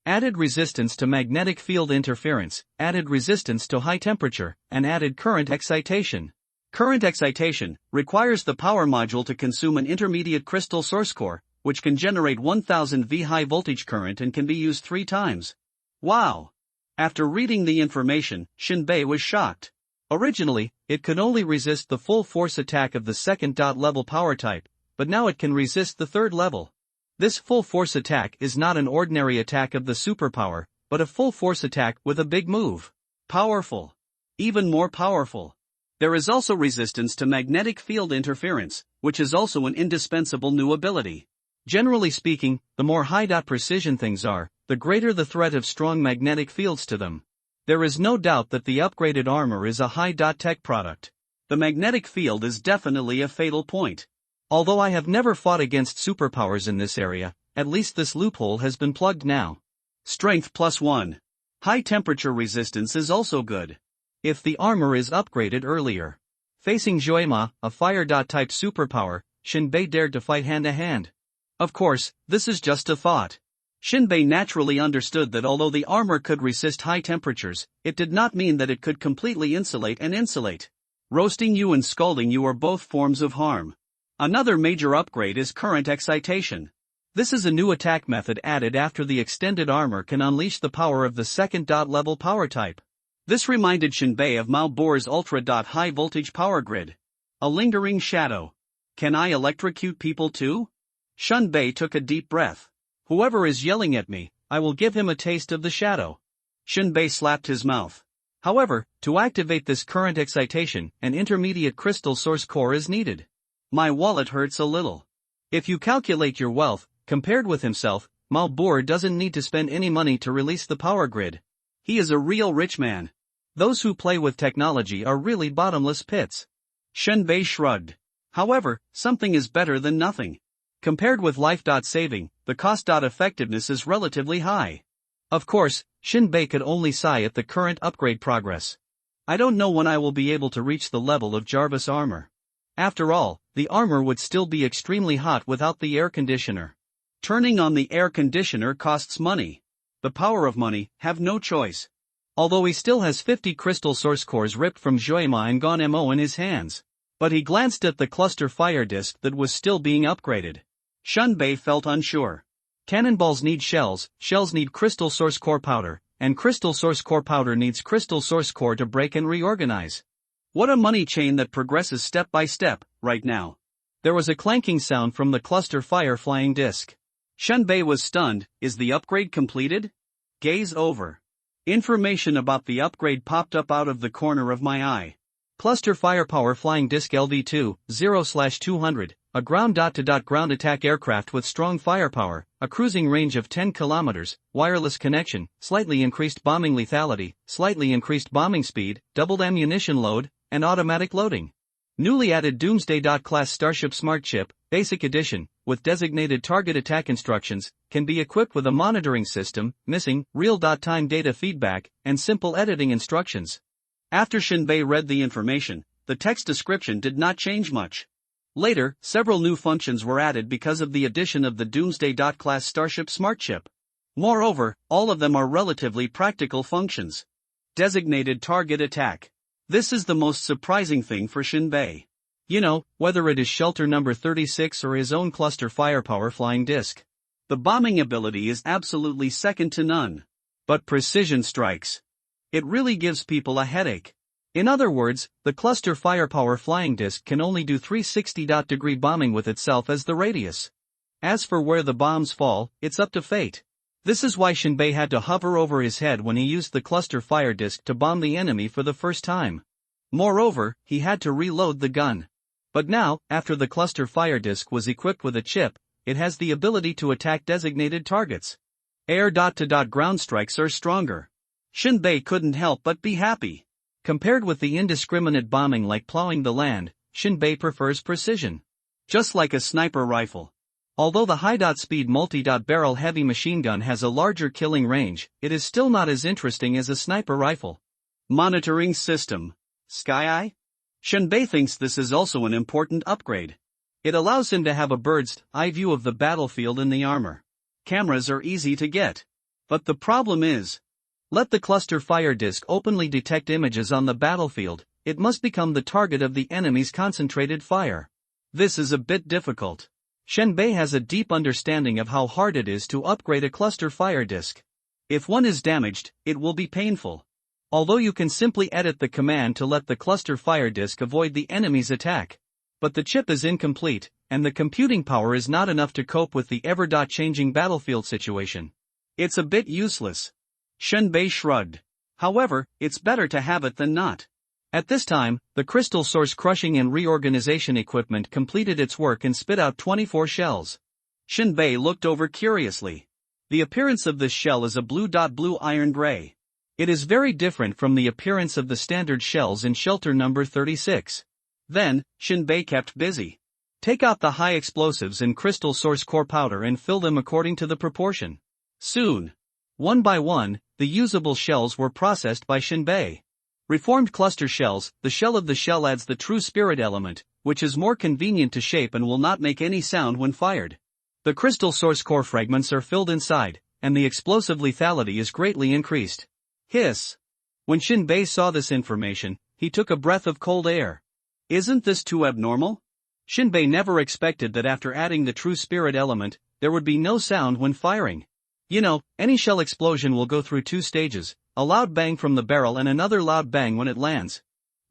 Added resistance to magnetic field interference, added resistance to high temperature, and added current excitation. Current excitation requires the power module to consume an intermediate crystal source core, which can generate 1000 V high voltage current and can be used 3 times. Wow! After reading the information, Shinbei was shocked. Originally, it could only resist the full force attack of the second level power type, but now it can resist the third level. This full force attack is not an ordinary attack of the superpower, but a full force attack with a big move. Powerful. Even more powerful. There is also resistance to magnetic field interference, which is also an indispensable new ability. Generally speaking, the more high precision things are, the greater the threat of strong magnetic fields to them. There is no doubt that the upgraded armor is a high-tech product. The magnetic field is definitely a fatal point. Although I have never fought against superpowers in this area, at least this loophole has been plugged now. Strength +1. High temperature resistance is also good. If the armor is upgraded earlier. Facing Joema, a fire-type superpower, Shinbei dared to fight hand-to-hand. Of course, this is just a thought. Shinbei naturally understood that although the armor could resist high temperatures, it did not mean that it could completely insulate and insulate. Roasting you and scalding you are both forms of harm. Another major upgrade is current excitation. This is a new attack method added after the extended armor can unleash the power of the second level power type. This reminded Shinbei of Malbor's ultra-high voltage power grid. A lingering shadow. Can I electrocute people too? Shinbei took a deep breath. Whoever is yelling at me, I will give him a taste of the shadow. Shinbei slapped his mouth. However, to activate this current excitation, an intermediate crystal source core is needed. My wallet hurts a little. If you calculate your wealth, compared with himself, Malbor doesn't need to spend any money to release the power grid. He is a real rich man. Those who play with technology are really bottomless pits. Shinbei shrugged. However, something is better than nothing. Compared with life-saving, the cost-effectiveness is relatively high. Of course, Shinbei could only sigh at the current upgrade progress. I don't know when I will be able to reach the level of Jarvis armor. After all, the armor would still be extremely hot without the air conditioner. Turning on the air conditioner costs money. The power of money, have no choice. Although he still has 50 crystal source cores ripped from Joema and gone MO in his hands. But he glanced at the cluster fire disk that was still being upgraded. Shinbei felt unsure. Cannonballs need shells, shells need crystal source core powder, and crystal source core powder needs crystal source core to break and reorganize. What a money chain that progresses step by step, right now. There was a clanking sound from the cluster fire flying disc. Shinbei was stunned. Is the upgrade completed? Gaze over. Information about the upgrade popped up out of the corner of my eye. Cluster Firepower Flying Disc LV2, 0/200, a ground-to-dot ground attack aircraft with strong firepower, a cruising range of 10 kilometers, wireless connection, slightly increased bombing lethality, slightly increased bombing speed, doubled ammunition load, and automatic loading. Newly added Doomsday-class Starship Smart Chip, Basic Edition, with designated target attack instructions, can be equipped with a monitoring system, missing, real-time data feedback, and simple editing instructions. After Shinbei read the information, the text description did not change much. Later, several new functions were added because of the addition of the Doomsday-class Starship Smart Chip. Moreover, all of them are relatively practical functions. Designated target attack. This is the most surprising thing for Shinbei. You know, whether it is shelter number 36 or his own cluster firepower flying disc. The bombing ability is absolutely second to none. But precision strikes. It really gives people a headache. In other words, the cluster firepower flying disc can only do 360-degree bombing with itself as the radius. As for where the bombs fall, it's up to fate. This is why Shinbei had to hover over his head when he used the cluster fire disc to bomb the enemy for the first time. Moreover, he had to reload the gun. But now, after the cluster fire disc was equipped with a chip, it has the ability to attack designated targets. Air-to-ground strikes are stronger. Shinbei couldn't help but be happy. Compared with the indiscriminate bombing like plowing the land, Shinbei prefers precision. Just like a sniper rifle. Although the high-speed multi-barrel heavy machine gun has a larger killing range, it is still not as interesting as a sniper rifle. Monitoring system. Sky Eye? Shinbei thinks this is also an important upgrade. It allows him to have a bird's eye view of the battlefield and the armor. Cameras are easy to get. But the problem is, let the cluster fire disc openly detect images on the battlefield, it must become the target of the enemy's concentrated fire. This is a bit difficult. Shinbei has a deep understanding of how hard it is to upgrade a cluster fire disc. If one is damaged, it will be painful. Although you can simply edit the command to let the cluster fire disc avoid the enemy's attack. But the chip is incomplete, and the computing power is not enough to cope with the ever-changing battlefield situation. It's a bit useless. Shinbei shrugged. However, it's better to have it than not. At this time, the crystal source crushing and reorganization equipment completed its work and spit out 24 shells. Shinbei looked over curiously. The appearance of this shell is a blue iron gray. It is very different from the appearance of the standard shells in shelter number 36. Then, Shinbei kept busy. Take out the high explosives in crystal source core powder and fill them according to the proportion. Soon, one by one, the usable shells were processed by Shinbei. Reformed cluster shells, the shell of the shell adds the true spirit element, which is more convenient to shape and will not make any sound when fired. The crystal source core fragments are filled inside, and the explosive lethality is greatly increased. Hiss! When Shinbei saw this information, he took a breath of cold air. Isn't this too abnormal? Shinbei never expected that after adding the true spirit element, there would be no sound when firing. You know, any shell explosion will go through two stages, a loud bang from the barrel and another loud bang when it lands.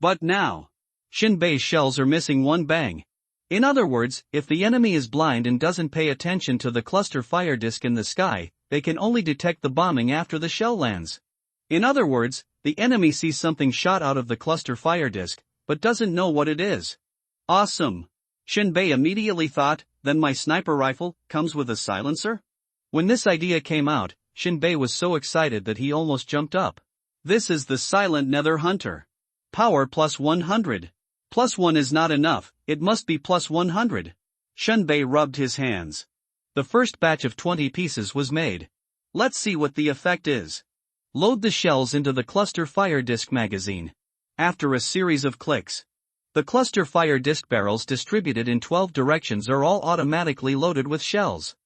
But now, Shinbei's shells are missing one bang. In other words, if the enemy is blind and doesn't pay attention to the cluster fire disc in the sky, they can only detect the bombing after the shell lands. In other words, the enemy sees something shot out of the cluster fire disc, but doesn't know what it is. Awesome! Shinbei immediately thought, then my sniper rifle comes with a silencer? When this idea came out, Shinbei was so excited that he almost jumped up. This is the Silent Nether Hunter. Power plus 100. Plus 1 is not enough, it must be plus 100. Shinbei rubbed his hands. The first batch of 20 pieces was made. Let's see what the effect is. Load the shells into the cluster fire disc magazine. After a series of clicks, the cluster fire disc barrels distributed in 12 directions are all automatically loaded with shells.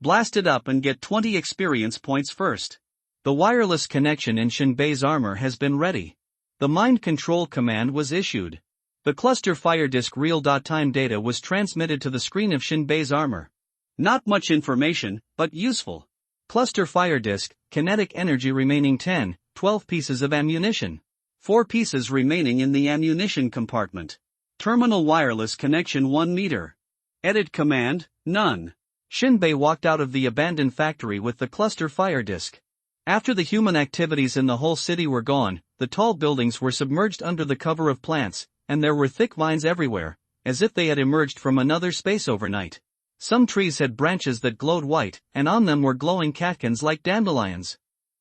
Blast it up and get 20 experience points first. The wireless connection in Shinbei's armor has been ready. The mind control command was issued. The cluster fire disc real-time data was transmitted to the screen of Shinbei's armor. Not much information, but useful. Cluster fire disc, kinetic energy remaining 10, 12 pieces of ammunition. 4 pieces remaining in the ammunition compartment. Terminal wireless connection 1 meter. Edit command, none. Shinbei walked out of the abandoned factory with the cluster fire disc. After the human activities in the whole city were gone, the tall buildings were submerged under the cover of plants, and there were thick vines everywhere, as if they had emerged from another space overnight. Some trees had branches that glowed white, and on them were glowing catkins like dandelions.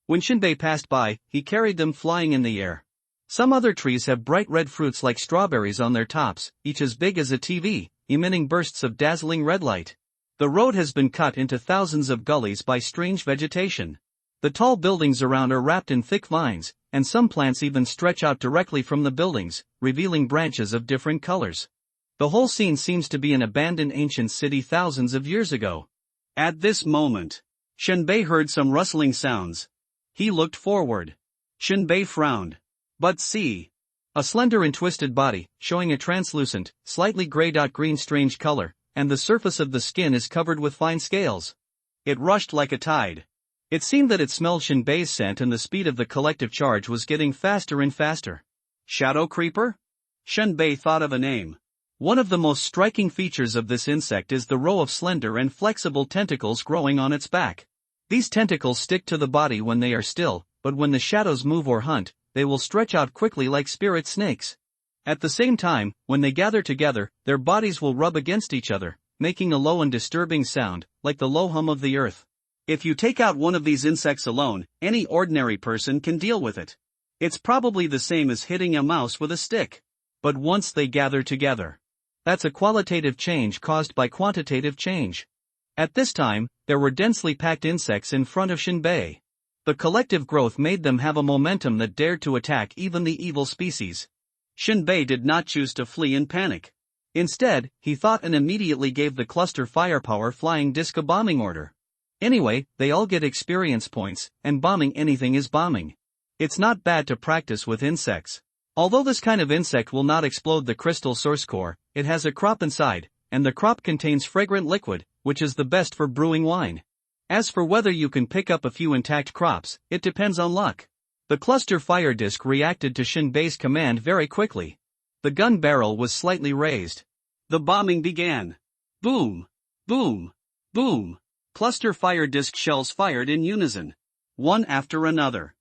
When Shinbei passed by, he carried them flying in the air. Some other trees have bright red fruits like strawberries on their tops, each as big as a TV, emitting bursts of dazzling red light. The road has been cut into thousands of gullies by strange vegetation. The tall buildings around are wrapped in thick vines, and some plants even stretch out directly from the buildings, revealing branches of different colors. The whole scene seems to be an abandoned ancient city thousands of years ago. At this moment, Shinbei heard some rustling sounds. He looked forward. Shinbei frowned. But see! A slender and twisted body, showing a translucent, slightly gray-green strange color, and the surface of the skin is covered with fine scales. It rushed like a tide. It seemed that it smelled Shinbei's scent and the speed of the collective charge was getting faster and faster. Shadow creeper? Shinbei thought of a name. One of the most striking features of this insect is the row of slender and flexible tentacles growing on its back. These tentacles stick to the body when they are still, but when the shadows move or hunt, they will stretch out quickly like spirit snakes. At the same time, when they gather together, their bodies will rub against each other, making a low and disturbing sound, like the low hum of the earth. If you take out one of these insects alone, any ordinary person can deal with it. It's probably the same as hitting a mouse with a stick. But once they gather together, that's a qualitative change caused by quantitative change. At this time, there were densely packed insects in front of Shinbei. The collective growth made them have a momentum that dared to attack even the evil species. Shinbei did not choose to flee in panic. Instead, he thought and immediately gave the cluster firepower flying disc a bombing order. Anyway, they all get experience points, and bombing anything is bombing. It's not bad to practice with insects. Although this kind of insect will not explode the crystal source core, it has a crop inside, and the crop contains fragrant liquid, which is the best for brewing wine. As for whether you can pick up a few intact crops, it depends on luck. The cluster fire disc reacted to Shinbei's command very quickly. The gun barrel was slightly raised. The bombing began. Boom! Boom! Boom! Cluster fire disc shells fired in unison. One after another.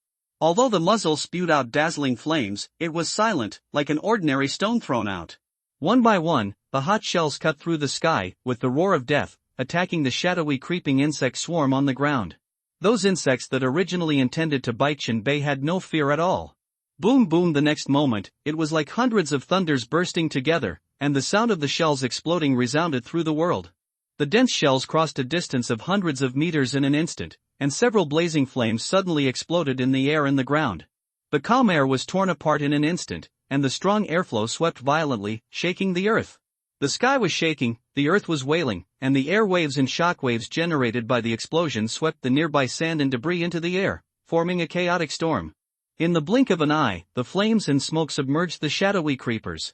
Although the muzzle spewed out dazzling flames, it was silent, like an ordinary stone thrown out. One by one, the hot shells cut through the sky, with the roar of death, attacking the shadowy creeping insect swarm on the ground. Those insects that originally intended to bite Shinbei had no fear at all. Boom boom the next moment, it was like hundreds of thunders bursting together, and the sound of the shells exploding resounded through the world. The dense shells crossed a distance of hundreds of meters in an instant, and several blazing flames suddenly exploded in the air and the ground. The calm air was torn apart in an instant, and the strong airflow swept violently, shaking the earth. The sky was shaking, the earth was wailing, and the air waves and shock waves generated by the explosion swept the nearby sand and debris into the air, forming a chaotic storm. In the blink of an eye, the flames and smoke submerged the shadowy creepers.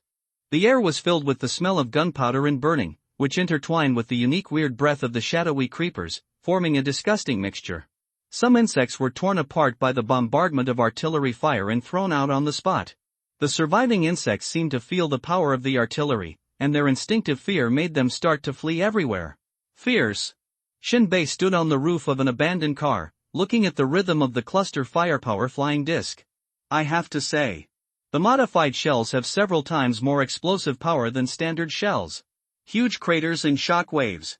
The air was filled with the smell of gunpowder and burning, which intertwined with the unique weird breath of the shadowy creepers, forming a disgusting mixture. Some insects were torn apart by the bombardment of artillery fire and thrown out on the spot. The surviving insects seemed to feel the power of the artillery, and their instinctive fear made them start to flee everywhere. Fierce. Shinbei stood on the roof of an abandoned car, looking at the rhythm of the cluster firepower flying disc. I have to say, the modified shells have several times more explosive power than standard shells. Huge craters and shock waves.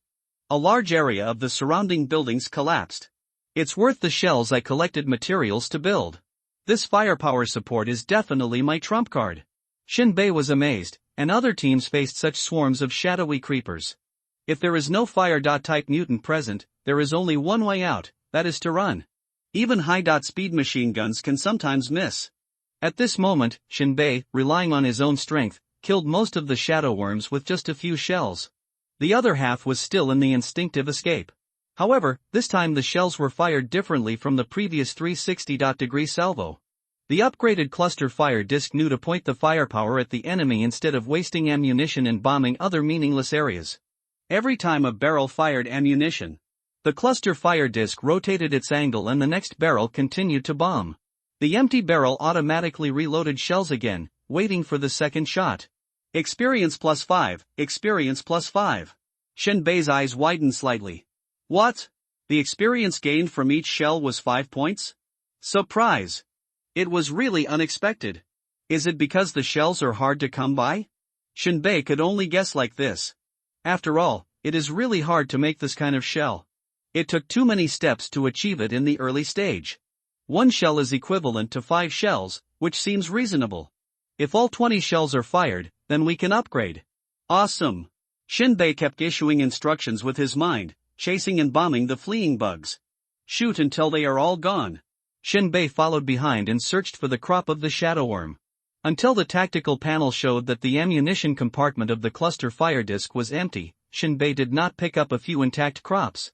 A large area of the surrounding buildings collapsed. It's worth the shells I collected materials to build. This firepower support is definitely my trump card. Shinbei was amazed, and other teams faced such swarms of shadowy creepers. If there is no fire-type mutant present, there is only one way out, that is to run. Even high-speed machine guns can sometimes miss. At this moment, Shinbei, relying on his own strength, killed most of the shadow worms with just a few shells. The other half was still in the instinctive escape. However, this time the shells were fired differently from the previous 360-degree salvo. The upgraded cluster fire disc knew to point the firepower at the enemy instead of wasting ammunition and bombing other meaningless areas. Every time a barrel fired ammunition, the cluster fire disc rotated its angle and the next barrel continued to bomb. The empty barrel automatically reloaded shells again, waiting for the second shot. Experience +5, experience +5. Shinbei's eyes widened slightly. What? The experience gained from each shell was 5 points? Surprise! It was really unexpected. Is it because the shells are hard to come by? Shinbei could only guess like this. After all, it is really hard to make this kind of shell. It took too many steps to achieve it in the early stage. One shell is equivalent to 5 shells, which seems reasonable. If all 20 shells are fired, then we can upgrade. Awesome! Shinbei kept issuing instructions with his mind, chasing and bombing the fleeing bugs. Shoot until they are all gone. Shinbei followed behind and searched for the crop of the shadow worm. Until the tactical panel showed that the ammunition compartment of the cluster fire disc was empty, Shinbei did not pick up a few intact crops.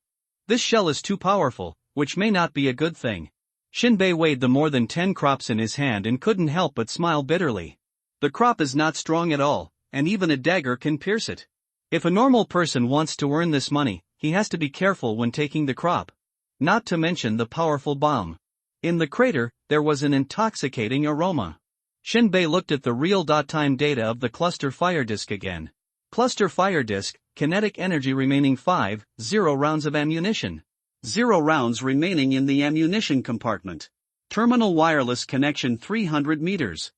This shell is too powerful, which may not be a good thing. Shinbei weighed the more than 10 crops in his hand and couldn't help but smile bitterly. The crop is not strong at all, and even a dagger can pierce it. If a normal person wants to earn this money, he has to be careful when taking the crop. Not to mention the powerful bomb. In the crater, there was an intoxicating aroma. Shinbei looked at the real-time data of the cluster fire disc again. Cluster fire disc, kinetic energy remaining 5, 0 rounds of ammunition. 0 rounds remaining in the ammunition compartment. Terminal wireless connection 300 meters.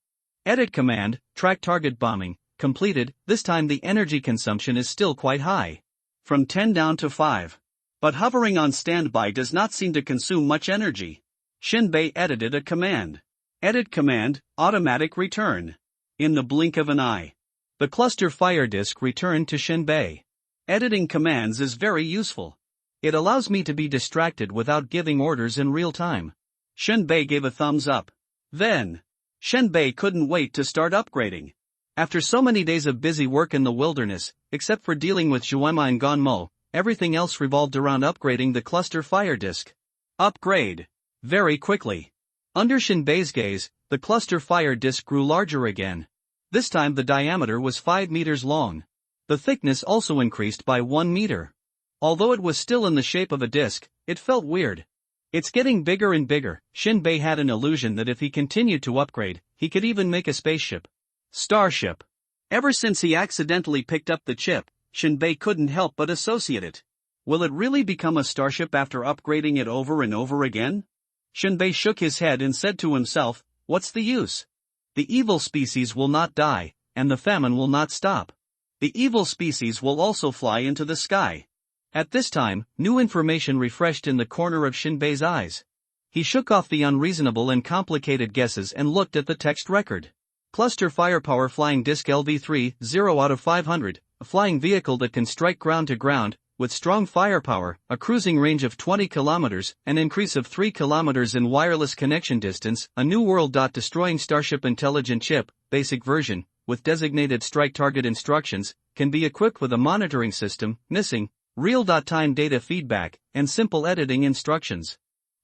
Edit command, track target bombing, completed. This time the energy consumption is still quite high. From 10 down to 5. But hovering on standby does not seem to consume much energy. Shinbei edited a command. Edit command, automatic return. In the blink of an eye, the cluster fire disk returned to Shinbei. Editing commands is very useful. It allows me to be distracted without giving orders in real time. Shinbei gave a thumbs up. Then, Shinbei couldn't wait to start upgrading. After so many days of busy work in the wilderness, except for dealing with Zhuema and Gonmo, everything else revolved around upgrading the cluster fire disk. Upgrade. Very quickly. Under Shinbei's gaze, the cluster fire disk grew larger again. This time the diameter was 5 meters long. The thickness also increased by 1 meter. Although it was still in the shape of a disk, it felt weird. It's getting bigger and bigger. Shinbei had an illusion that if he continued to upgrade, he could even make a spaceship. Starship. Ever since he accidentally picked up the chip, Shinbei couldn't help but associate it. Will it really become a starship after upgrading it over and over again? Shinbei shook his head and said to himself, what's the use? The evil species will not die, and the famine will not stop. The evil species will also fly into the sky. At this time, new information refreshed in the corner of Shinbei's eyes. He shook off the unreasonable and complicated guesses and looked at the text record. Cluster Firepower Flying Disc LV3, 0 out of 500, a flying vehicle that can strike ground to ground, with strong firepower, a cruising range of 20 kilometers, an increase of 3 kilometers in wireless connection distance, a new world. Destroying Starship Intelligent Chip, basic version, with designated strike target instructions, can be equipped with a monitoring system, missing, real-time data feedback, and simple editing instructions.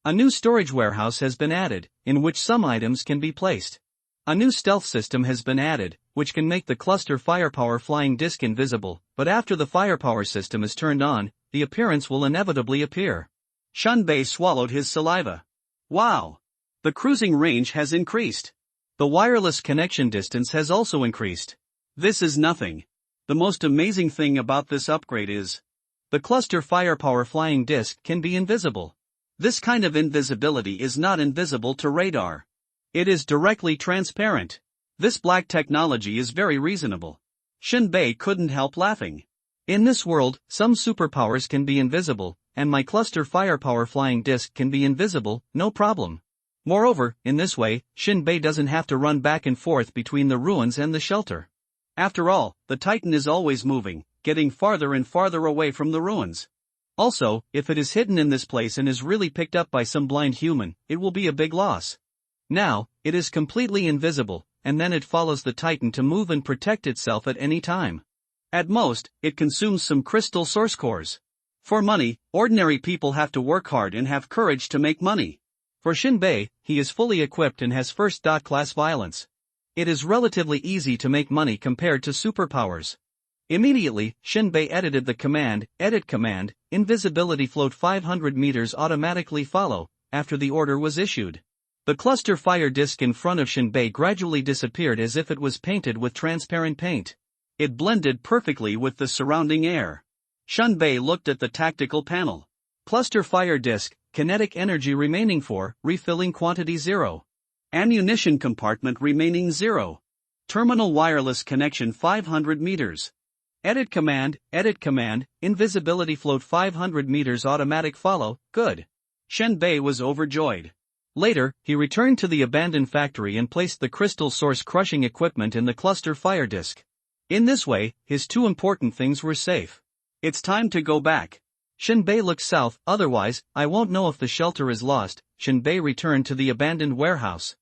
A new storage warehouse has been added, in which some items can be placed. A new stealth system has been added, which can make the cluster firepower flying disc invisible, but after the firepower system is turned on, the appearance will inevitably appear. Shinbei swallowed his saliva. Wow! The cruising range has increased. The wireless connection distance has also increased. This is nothing. The most amazing thing about this upgrade is the cluster firepower flying disc can be invisible. This kind of invisibility is not invisible to radar. It is directly transparent. This black technology is very reasonable. Shinbei couldn't help laughing. In this world, some superpowers can be invisible, and my cluster firepower flying disc can be invisible, no problem. Moreover, in this way, Shinbei doesn't have to run back and forth between the ruins and the shelter. After all, the Titan is always moving, getting farther and farther away from the ruins. Also, if it is hidden in this place and is really picked up by some blind human, it will be a big loss. Now, it is completely invisible, and then it follows the Titan to move and protect itself at any time. At most, it consumes some crystal source cores. For money, ordinary people have to work hard and have courage to make money. For Shinbei, he is fully equipped and has first-class violence. It is relatively easy to make money compared to superpowers. Immediately, Shinbei edited the command, edit command, invisibility float 500 meters automatically follow, after the order was issued. The cluster fire disk in front of Shinbei gradually disappeared as if it was painted with transparent paint. It blended perfectly with the surrounding air. Shinbei looked at the tactical panel. Cluster fire disk, kinetic energy remaining 4, refilling quantity 0. Ammunition compartment remaining 0. Terminal wireless connection 500 meters. Edit command, invisibility float 500 meters automatic follow, good. Shinbei was overjoyed. Later, he returned to the abandoned factory and placed the crystal source crushing equipment in the cluster fire disk. In this way, his two important things were safe. It's time to go back. Shinbei looked south, otherwise, I won't know if the shelter is lost. Shinbei returned to the abandoned warehouse.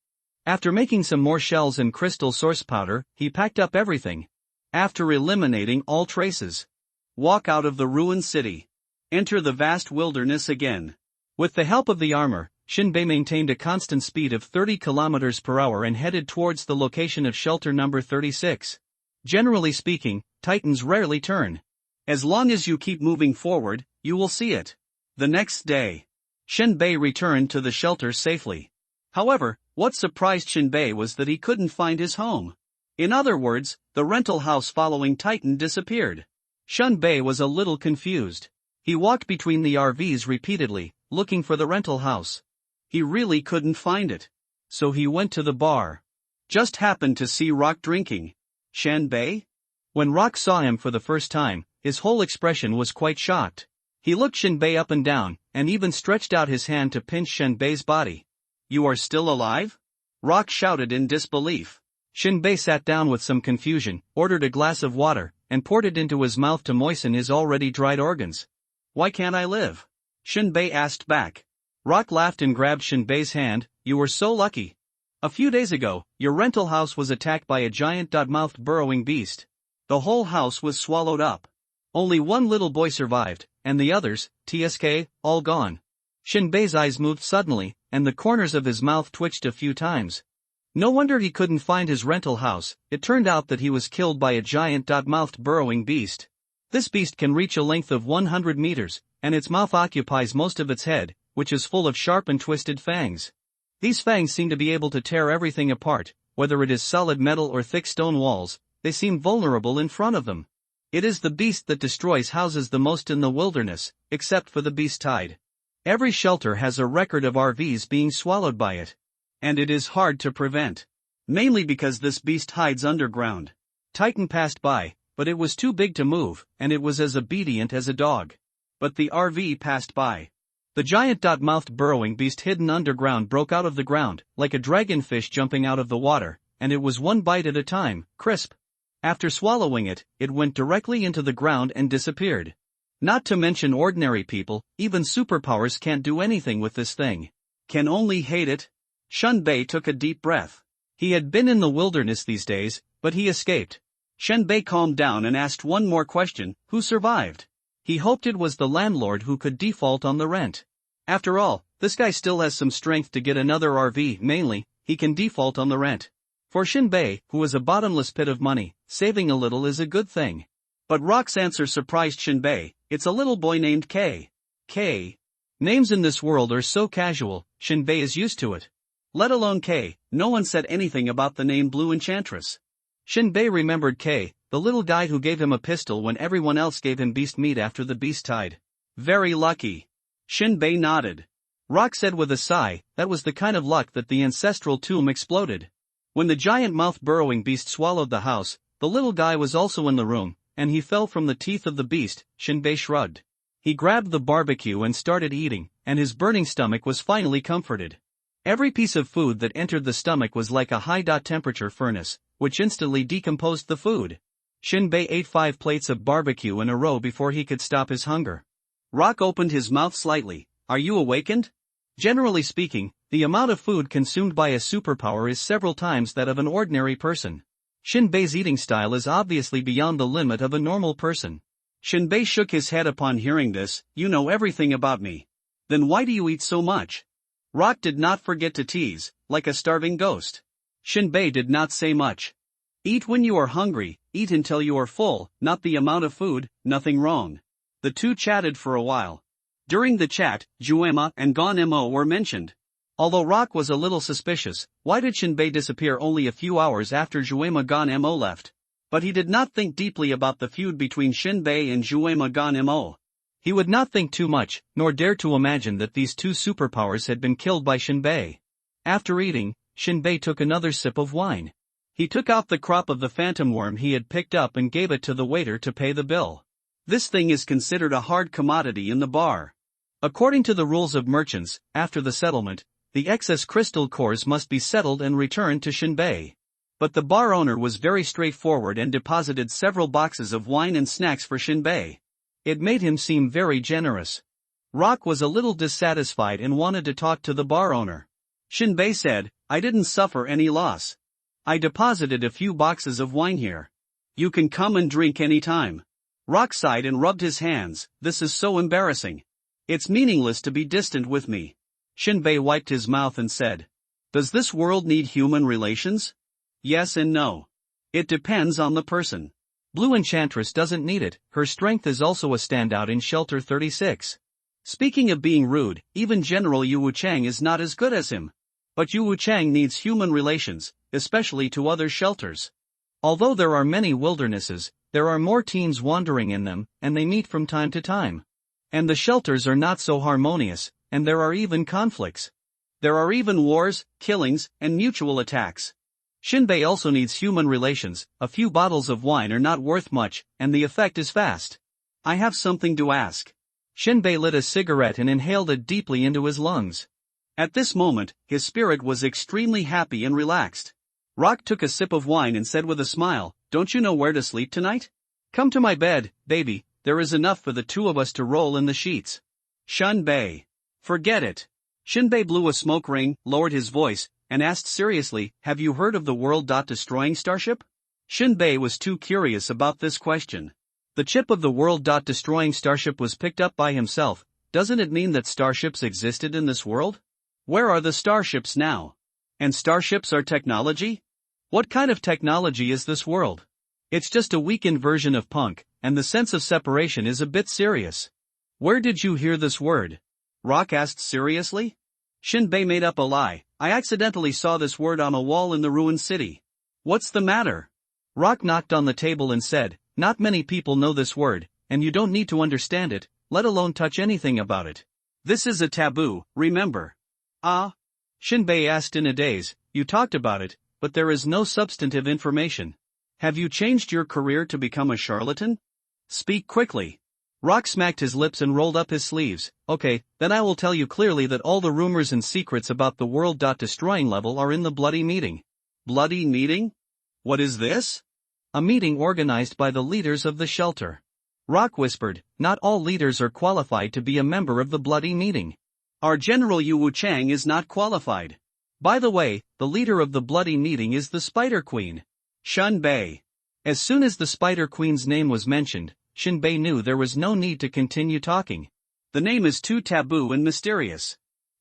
After making some more shells and crystal source powder, he packed up everything. After eliminating all traces, walk out of the ruined city. Enter the vast wilderness again. With the help of the armor, Shinbei maintained a constant speed of 30 km per hour and headed towards the location of shelter number 36. Generally speaking, Titans rarely turn. As long as you keep moving forward, you will see it. The next day, Shinbei returned to the shelter safely. However, what surprised Shinbei was that he couldn't find his home. In other words, the rental house following Titan disappeared. Shinbei was a little confused. He walked between the RVs repeatedly, looking for the rental house. He really couldn't find it. So he went to the bar. Just happened to see Rock drinking. Shinbei? When Rock saw him for the first time, his whole expression was quite shocked. He looked Shinbei up and down, and even stretched out his hand to pinch Shinbei's body. You are still alive? Rock shouted in disbelief. Shinbei sat down with some confusion, ordered a glass of water, and poured it into his mouth to moisten his already dried organs. Why can't I live? Shinbei asked back. Rock laughed and grabbed Shinbei's hand. You were so lucky. A few days ago, your rental house was attacked by a giant mouthed burrowing beast. The whole house was swallowed up. Only one little boy survived, and the others, TSK, all gone. Shinbei's eyes moved suddenly, and the corners of his mouth twitched a few times. No wonder he couldn't find his rental house. It turned out that he was killed by a giant mouthed burrowing beast. This beast can reach a length of 100 meters, and its mouth occupies most of its head, which is full of sharp and twisted fangs. These fangs seem to be able to tear everything apart, whether it is solid metal or thick stone walls. They seem vulnerable in front of them. It is the beast that destroys houses the most in the wilderness, except for the beast tide. Every shelter has a record of RVs being swallowed by it. And it is hard to prevent. Mainly because this beast hides underground. Titan passed by, but it was too big to move, and it was as obedient as a dog. But the RV passed by. The giant mouthed burrowing beast hidden underground broke out of the ground, like a dragonfish jumping out of the water, and it was one bite at a time, crisp. After swallowing it, it went directly into the ground and disappeared. Not to mention ordinary people, even superpowers can't do anything with this thing. Can only hate it. Shinbei took a deep breath. He had been in the wilderness these days, but he escaped. Shinbei calmed down and asked one more question, who survived? He hoped it was the landlord who could default on the rent. After all, this guy still has some strength to get another RV. Mainly, he can default on the rent. For Shinbei, who is a bottomless pit of money, saving a little is a good thing. But Rock's answer surprised Shinbei. It's a little boy named K. K. Names in this world are so casual, Shinbei is used to it. Let alone K, no one said anything about the name Blue Enchantress. Shinbei remembered K, the little guy who gave him a pistol when everyone else gave him beast meat after the beast tide. Very lucky. Shinbei nodded. Rock said with a sigh, that was the kind of luck that the ancestral tomb exploded. When the giant mouth burrowing beast swallowed the house, the little guy was also in the room, and he fell from the teeth of the beast. Shinbei shrugged. He grabbed the barbecue and started eating, and his burning stomach was finally comforted. Every piece of food that entered the stomach was like a high-temperature furnace, which instantly decomposed the food. Shinbei ate 5 plates of barbecue in a row before he could stop his hunger. Rock opened his mouth slightly. Are you awakened? Generally speaking, the amount of food consumed by a superpower is several times that of an ordinary person. Shinbei's eating style is obviously beyond the limit of a normal person. Shinbei shook his head upon hearing this. You know everything about me. Then why do you eat so much? Rock did not forget to tease, like a starving ghost. Shinbei did not say much. Eat when you are hungry, eat until you are full, not the amount of food, nothing wrong. The two chatted for a while. During the chat, Juema and Gon Mo were mentioned. Although Rock was a little suspicious, why did Shinbei disappear only a few hours after Juema Gon Mo left? But he did not think deeply about the feud between Shinbei and Juema Gon Mo. He would not think too much, nor dare to imagine that these two superpowers had been killed by Shinbei. After eating, Shinbei took another sip of wine. He took out the crop of the phantom worm he had picked up and gave it to the waiter to pay the bill. This thing is considered a hard commodity in the bar. According to the rules of merchants, after the settlement, the excess crystal cores must be settled and returned to Shinbei. But the bar owner was very straightforward and deposited several boxes of wine and snacks for Shinbei. It made him seem very generous. Rock was a little dissatisfied and wanted to talk to the bar owner. Shinbei said, I didn't suffer any loss. I deposited a few boxes of wine here. You can come and drink any time. Rock sighed and rubbed his hands. This is so embarrassing. It's meaningless to be distant with me. Shinbei wiped his mouth and said, does this world need human relations? Yes and no. It depends on the person. Blue Enchantress doesn't need it, her strength is also a standout in Shelter 36. Speaking of being rude, even General Yu Wuchang is not as good as him. But Yu Wuchang needs human relations, especially to other shelters. Although there are many wildernesses, there are more teens wandering in them, and they meet from time to time. And the shelters are not so harmonious, and there are even conflicts. There are even wars, killings, and mutual attacks. Shinbei also needs human relations. A few bottles of wine are not worth much, and the effect is fast. I have something to ask. Shinbei lit a cigarette and inhaled it deeply into his lungs. At this moment, his spirit was extremely happy and relaxed. Rock took a sip of wine and said with a smile, "Don't you know where to sleep tonight? Come to my bed, baby, there is enough for the two of us to roll in the sheets." Shunbei. Forget it. Shinbei blew a smoke ring, lowered his voice, and asked seriously, "Have you heard of the world-destroying starship?" Shinbei was too curious about this question. The chip of the world-destroying starship was picked up by himself. Doesn't it mean that starships existed in this world? Where are the starships now? And starships are technology? What kind of technology is this world? It's just a weakened version of punk, and the sense of separation is a bit serious. Where did you hear this word? Rock asked seriously. Shinbei made up a lie. I accidentally saw this word on a wall in the ruined city. What's the matter? Rock knocked on the table and said, not many people know this word, and you don't need to understand it, let alone touch anything about it. This is a taboo, remember. Ah? Shinbei asked in a daze, you talked about it, but there is no substantive information. Have you changed your career to become a charlatan? Speak quickly. Rock smacked his lips and rolled up his sleeves. Okay, then I will tell you clearly that all the rumors and secrets about the world-destroying level are in the bloody meeting. Bloody meeting? What is this? A meeting organized by the leaders of the shelter. Rock whispered, not all leaders are qualified to be a member of the bloody meeting. Our General Yu Wuchang is not qualified. By the way, the leader of the bloody meeting is the Spider Queen. Shunbei. As soon as the Spider Queen's name was mentioned, Shinbei knew there was no need to continue talking. The name is too taboo and mysterious.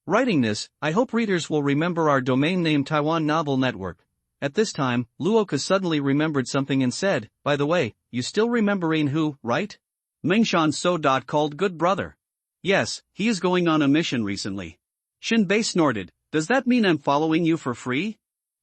Writing this, I hope readers will remember our domain name Taiwan Novel Network. At this time, Luoka suddenly remembered something and said, by the way, you still remember Ain Hu, right? Mengshan So. Called Good Brother. Yes, he is going on a mission recently. Shinbei snorted, does that mean I'm following you for free?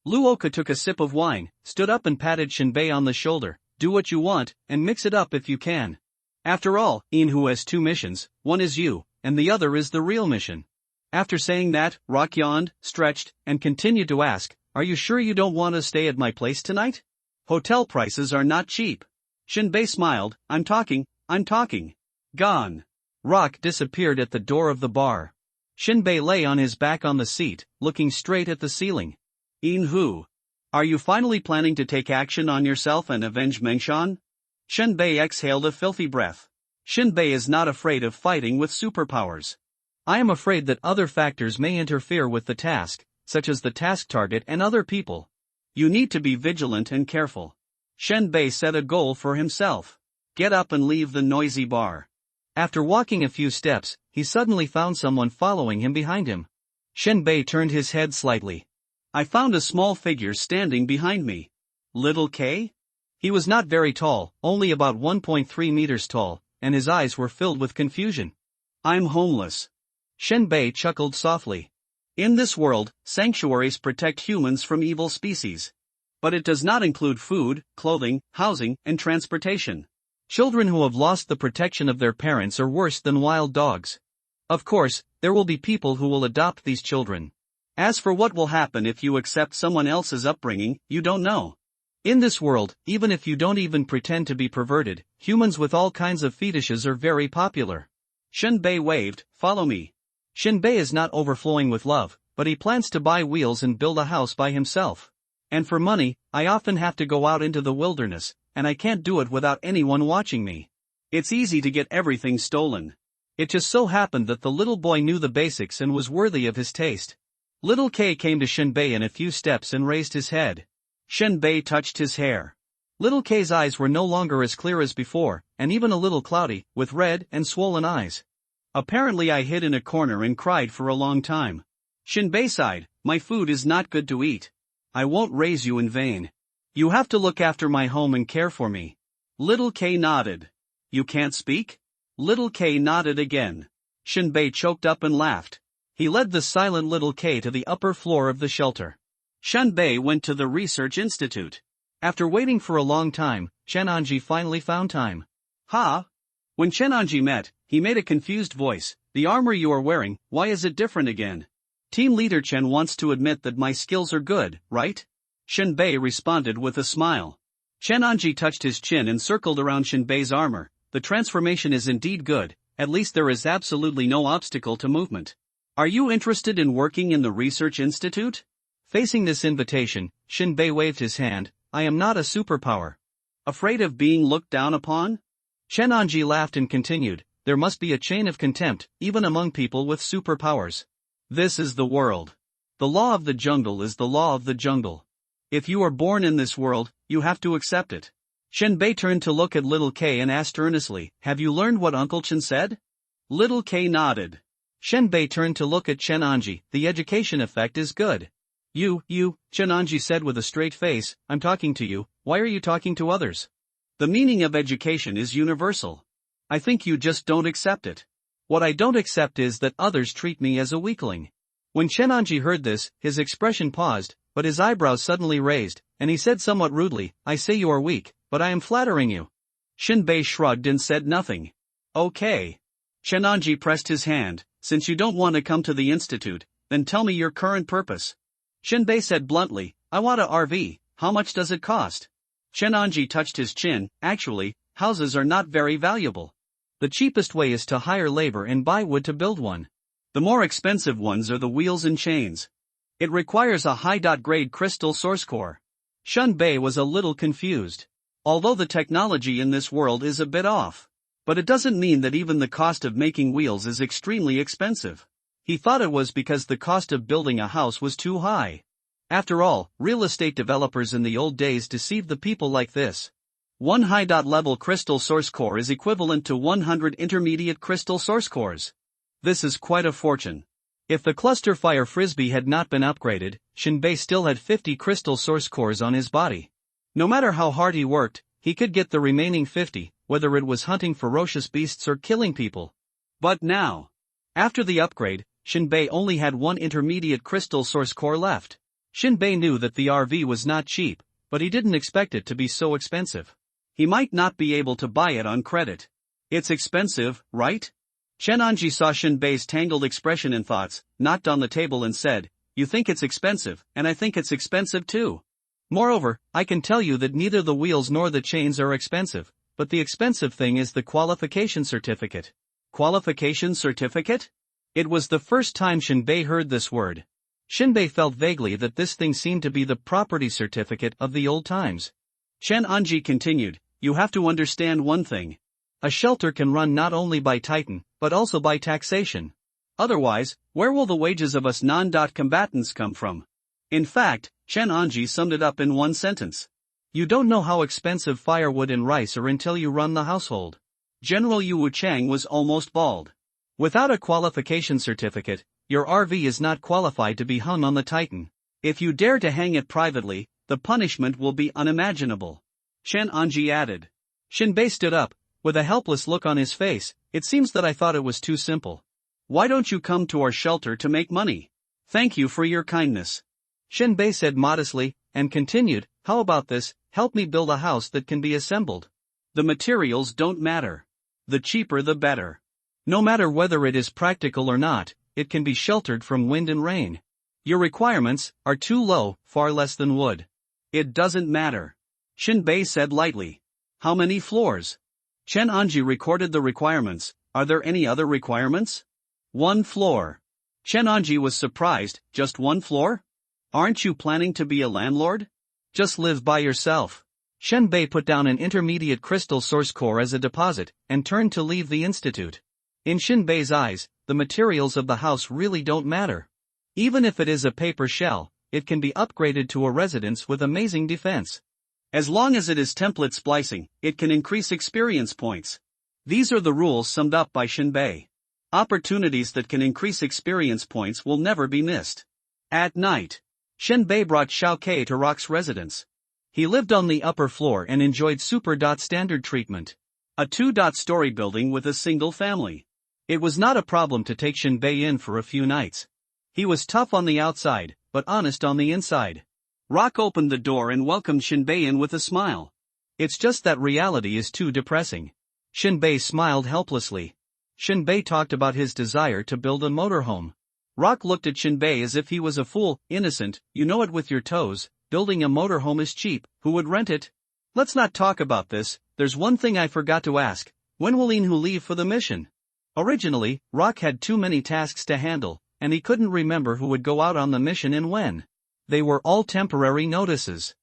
Luoka took a sip of wine, stood up and patted Shinbei on the shoulder. Do what you want, and mix it up if you can. After all, Ain Hu has two missions, one is you, and the other is the real mission. After saying that, Rock yawned, stretched, and continued to ask, are you sure you don't want to stay at my place tonight? Hotel prices are not cheap. Shinbei smiled, I'm talking. Gone. Rock disappeared at the door of the bar. Shinbei lay on his back on the seat, looking straight at the ceiling. Ain Hu. Are you finally planning to take action on yourself and avenge Mengshan? Shinbei exhaled a filthy breath. Shinbei is not afraid of fighting with superpowers. I am afraid that other factors may interfere with the task, such as the task target and other people. You need to be vigilant and careful. Shinbei set a goal for himself. Get up and leave the noisy bar. After walking a few steps, he suddenly found someone following him behind him. Shinbei turned his head slightly. I found a small figure standing behind me. Little K? He was not very tall, only about 1.3 meters tall, and his eyes were filled with confusion. I'm homeless. Shinbei chuckled softly. In this world, sanctuaries protect humans from evil species. But it does not include food, clothing, housing, and transportation. Children who have lost the protection of their parents are worse than wild dogs. Of course, there will be people who will adopt these children. As for what will happen if you accept someone else's upbringing, you don't know. In this world, even if you don't even pretend to be perverted, humans with all kinds of fetishes are very popular. Shinbei waved, follow me. Shinbei is not overflowing with love, but he plans to buy wheels and build a house by himself. And for money, I often have to go out into the wilderness, and I can't do it without anyone watching me. It's easy to get everything stolen. It just so happened that the little boy knew the basics and was worthy of his taste. Little K came to Shinbei in a few steps and raised his head. Shinbei touched his hair. Little K's eyes were no longer as clear as before, and even a little cloudy, with red and swollen eyes. Apparently I hid in a corner and cried for a long time. Shinbei sighed, my food is not good to eat. I won't raise you in vain. You have to look after my home and care for me. Little K nodded. You can't speak? Little K nodded again. Shinbei choked up and laughed. He led the silent little K to the upper floor of the shelter. Shinbei went to the research institute. After waiting for a long time, Chenanji finally found time. Ha! When Chenanji met, he made a confused voice. The armor you are wearing, why is it different again? Team leader Chen wants to admit that my skills are good, right? Shinbei responded with a smile. Chenanji touched his chin and circled around Shinbei's armor. The transformation is indeed good, at least there is absolutely no obstacle to movement. Are you interested in working in the research institute? Facing this invitation, Shinbei waved his hand. I am not a superpower. Afraid of being looked down upon? Shenanji laughed and continued, there must be a chain of contempt, even among people with superpowers. This is the world. The law of the jungle is the law of the jungle. If you are born in this world, you have to accept it. Shenbei turned to look at Little K and asked earnestly, have you learned what Uncle Chen said? Little K nodded. Shenbei turned to look at Shenanji, the education effect is good. You, Shenanji said with a straight face, I'm talking to you, why are you talking to others? The meaning of education is universal. I think you just don't accept it. What I don't accept is that others treat me as a weakling. When Shenanji heard this, his expression paused, but his eyebrows suddenly raised, and he said somewhat rudely, I say you are weak, but I am flattering you. Shinbei shrugged and said nothing. Okay. Shenanji pressed his hand, since you don't want to come to the institute, then tell me your current purpose. Shinbei said bluntly, I want a RV, how much does it cost? Shenanji touched his chin, actually, houses are not very valuable. The cheapest way is to hire labor and buy wood to build one. The more expensive ones are the wheels and chains. It requires a high-grade crystal source core. Shinbei was a little confused. Although the technology in this world is a bit off. But it doesn't mean that even the cost of making wheels is extremely expensive. He thought it was because the cost of building a house was too high. After all, real estate developers in the old days deceived the people like this. One high-level crystal source core is equivalent to 100 intermediate crystal source cores. This is quite a fortune. If the cluster fire frisbee had not been upgraded, Shinbei still had 50 crystal source cores on his body. No matter how hard he worked, he could get the remaining 50, whether it was hunting ferocious beasts or killing people. But now, after the upgrade, Shinbei only had one intermediate crystal source core left. Shinbei knew that the RV was not cheap, but he didn't expect it to be so expensive. He might not be able to buy it on credit. It's expensive, right? Shenanji saw Shinbei's tangled expression and thoughts, knocked on the table and said, you think it's expensive, and I think it's expensive too. Moreover, I can tell you that neither the wheels nor the chains are expensive, but the expensive thing is the qualification certificate. Qualification certificate? It was the first time Shinbei heard this word. Shinbei felt vaguely that this thing seemed to be the property certificate of the old times. Shenanji continued, you have to understand one thing. A shelter can run not only by Titan, but also by taxation. Otherwise, where will the wages of us non-combatants come from? In fact, Shenanji summed it up in one sentence. You don't know how expensive firewood and rice are until you run the household. General Yu Wuchang was almost bald. Without a qualification certificate, your RV is not qualified to be hung on the Titan. If you dare to hang it privately, the punishment will be unimaginable. Shenanji added. Shinbei stood up, with a helpless look on his face. It seems that I thought it was too simple. Why don't you come to our shelter to make money? Thank you for your kindness. Shinbei said modestly, and continued, how about this, help me build a house that can be assembled. The materials don't matter. The cheaper the better. No matter whether it is practical or not, it can be sheltered from wind and rain. Your requirements are too low, far less than wood. It doesn't matter. Shinbei said lightly. How many floors? Shenanji recorded the requirements. Are there any other requirements? 1 floor. Shenanji was surprised, just 1 floor? Aren't you planning to be a landlord? Just live by yourself. Shinbei put down an intermediate crystal source core as a deposit, and turned to leave the institute. In Shinbei's eyes, the materials of the house really don't matter. Even if it is a paper shell, it can be upgraded to a residence with amazing defense. As long as it is template splicing, it can increase experience points. These are the rules summed up by Shinbei. Opportunities that can increase experience points will never be missed. At night, Shinbei brought Xiao Kei to Rock's residence. He lived on the upper floor and enjoyed super standard treatment. A 2-story building with a single family. It was not a problem to take Shinbei in for a few nights. He was tough on the outside, but honest on the inside. Rock opened the door and welcomed Shinbei in with a smile. It's just that reality is too depressing. Shinbei smiled helplessly. Shinbei talked about his desire to build a motorhome. Rock looked at Shinbei as if he was a fool. Innocent, you know it with your toes, building a motorhome is cheap, who would rent it? Let's not talk about this. There's one thing I forgot to ask. When will Inhu leave for the mission? Originally, Rock had too many tasks to handle, and he couldn't remember who would go out on the mission and when. They were all temporary notices.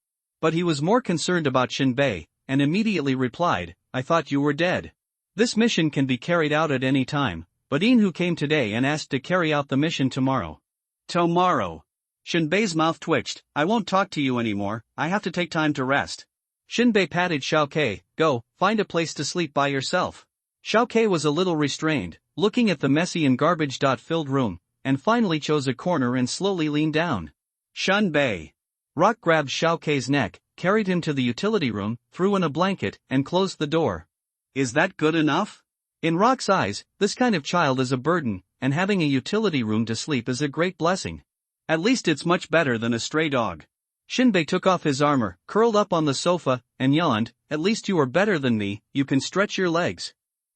But he was more concerned about Shinbei, and immediately replied, "I thought you were dead. This mission can be carried out at any time, but who came today and asked to carry out the mission tomorrow." Tomorrow. Shinbei's mouth twitched. "I won't talk to you anymore, I have to take time to rest." Shinbei patted Xiaokei. "Go, find a place to sleep by yourself." Xiaokei was a little restrained, looking at the messy and garbage-filled room, and finally chose a corner and slowly leaned down. Shinbei. Rock grabbed Xiaokei's neck, carried him to the utility room, threw in a blanket, and closed the door. Is that good enough? In Rock's eyes, this kind of child is a burden, and having a utility room to sleep is a great blessing. At least it's much better than a stray dog. Shinbei took off his armor, curled up on the sofa, and yawned. "At least you are better than me, you can stretch your legs.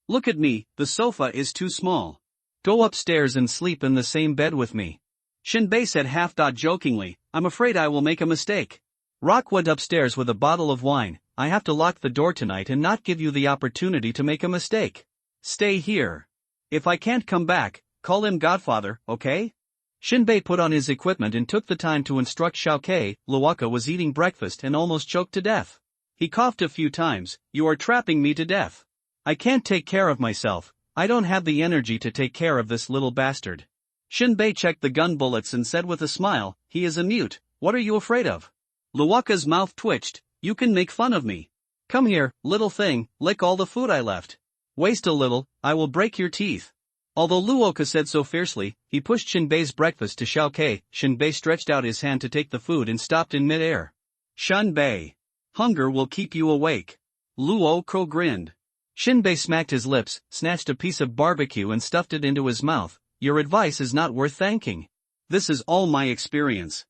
Look at me, the sofa is too small. Go upstairs and sleep in the same bed with me." Shinbei said half-jokingly, "I'm afraid I will make a mistake." Rock went upstairs with a bottle of wine. "I have to lock the door tonight and not give you the opportunity to make a mistake. Stay here. If I can't come back, call him Godfather, okay?" Shinbei put on his equipment and took the time to instruct Xiaokei. Luoka was eating breakfast and almost choked to death. He coughed a few times. "You are trapping me to death. I can't take care of myself, I don't have the energy to take care of this little bastard." Shinbei checked the gun bullets and said with a smile, "He is a mute, what are you afraid of?" Luoka's mouth twitched. "You can make fun of me. Come here, little thing, lick all the food I left. Waste a little, I will break your teeth." Although Luoka said so fiercely, he pushed Shinbei's breakfast to Xiaokei. Shinbei stretched out his hand to take the food and stopped in mid-air. "Shinbei. Hunger will keep you awake." Luoka grinned. Shinbei smacked his lips, snatched a piece of barbecue and stuffed it into his mouth. "Your advice is not worth thanking. This is all my experience.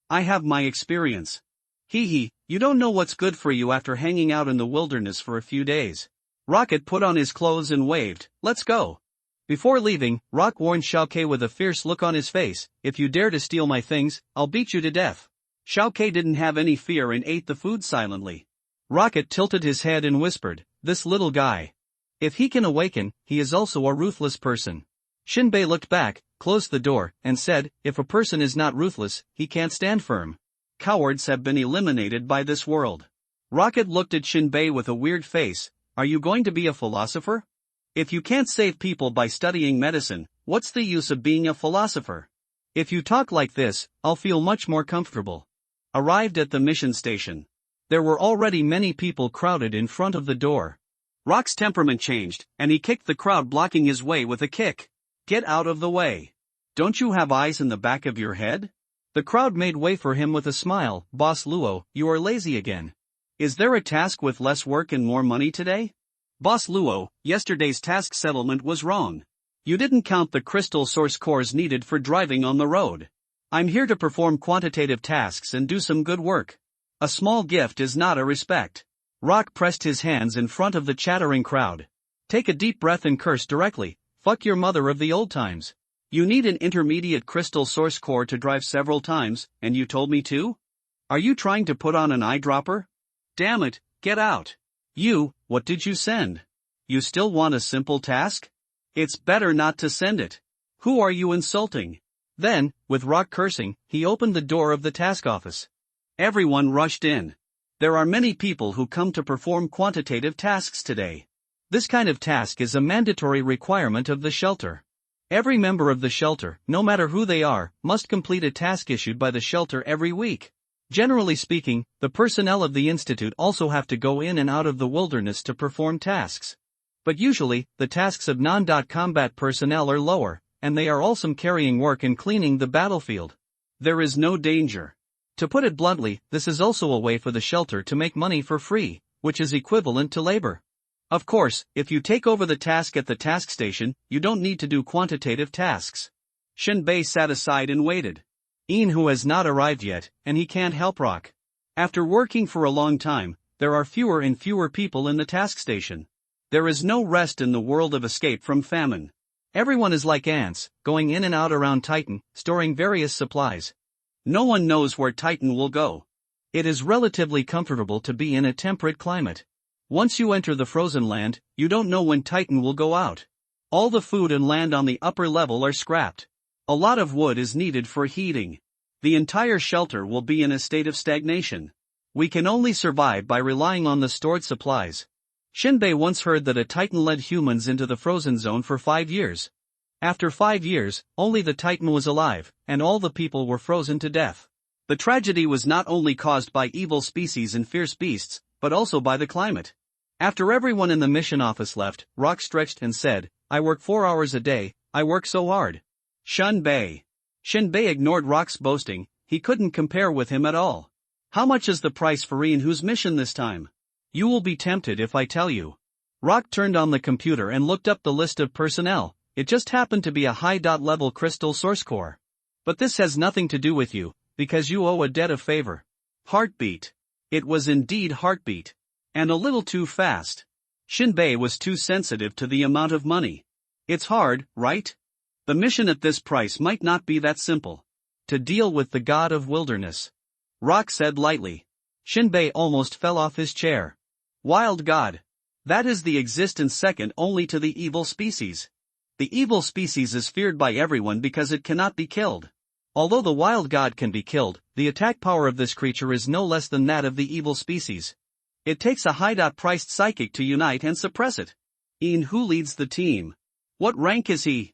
I have my experience. Hee, you don't know what's good for you after hanging out in the wilderness for a few days." Rocket put on his clothes and waved, "Let's go." Before leaving, Rock warned Xiaokei with a fierce look on his face, "If you dare to steal my things, I'll beat you to death." Xiaokei didn't have any fear and ate the food silently. Rocket tilted his head and whispered, "This little guy. If he can awaken, he is also a ruthless person." Shinbei looked back, closed the door, and said, "If a person is not ruthless, he can't stand firm. Cowards have been eliminated by this world." Rocket looked at Shinbei with a weird face. "Are you going to be a philosopher? If you can't save people by studying medicine, what's the use of being a philosopher? If you talk like this, I'll feel much more comfortable." Arrived at the mission station. There were already many people crowded in front of the door. Rock's temperament changed, and he kicked the crowd blocking his way with a kick. "Get out of the way. Don't you have eyes in the back of your head?" The crowd made way for him with a smile. "Boss Luo, you are lazy again. Is there a task with less work and more money today?" "Boss Luo, yesterday's task settlement was wrong. You didn't count the crystal source cores needed for driving on the road. I'm here to perform quantitative tasks and do some good work. A small gift is not a respect." Rock pressed his hands in front of the chattering crowd. "Take a deep breath and curse directly. Fuck your mother of the old times. You need an intermediate crystal source core to drive several times, and you told me to? Are you trying to put on an eyedropper? Damn it, get out. What did you send? You still want a simple task? It's better not to send it. Who are you insulting?" Then, with Rock cursing, he opened the door of the task office. Everyone rushed in. There are many people who come to perform quantitative tasks today. This kind of task is a mandatory requirement of the shelter. Every member of the shelter, no matter who they are, must complete a task issued by the shelter every week. Generally speaking, the personnel of the institute also have to go in and out of the wilderness to perform tasks. But usually, the tasks of non-combat personnel are lower, and they are also carrying work and cleaning the battlefield. There is no danger. To put it bluntly, this is also a way for the shelter to make money for free, which is equivalent to labor. Of course, if you take over the task at the task station, you don't need to do quantitative tasks. Shinbei sat aside and waited. Who has not arrived yet, and he can't help Rock. After working for a long time, there are fewer and fewer people in the task station. There is no rest in the world of escape from famine. Everyone is like ants, going in and out around Titan, storing various supplies. No one knows where Titan will go. It is relatively comfortable to be in a temperate climate. Once you enter the frozen land, you don't know when Titan will go out. All the food and land on the upper level are scrapped. A lot of wood is needed for heating. The entire shelter will be in a state of stagnation. We can only survive by relying on the stored supplies. Shinbei once heard that a titan led humans into the frozen zone for 5 years. After 5 years, only the titan was alive, and all the people were frozen to death. The tragedy was not only caused by evil species and fierce beasts, but also by the climate. After everyone in the mission office left, Rock stretched and said, "I work 4 hours a day, I work so hard." Shinbei ignored Rock's boasting, he couldn't compare with him at all. "How much is the price for Inhu's mission this time? You will be tempted if I tell you." Rock turned on the computer and looked up the list of personnel. It just happened to be a high-level crystal source core. "But this has nothing to do with you, because you owe a debt of favor." Heartbeat. It was indeed heartbeat. And a little too fast. Shinbei was too sensitive to the amount of money. "It's hard, right? The mission at this price might not be that simple. To deal with the god of wilderness," Rock said lightly. Shinbei almost fell off his chair. "Wild god. That is the existence second only to the evil species. The evil species is feared by everyone because it cannot be killed. Although the wild god can be killed, the attack power of this creature is no less than that of the evil species. It takes a high-priced psychic to unite and suppress it. Inhu leads the team. What rank is he?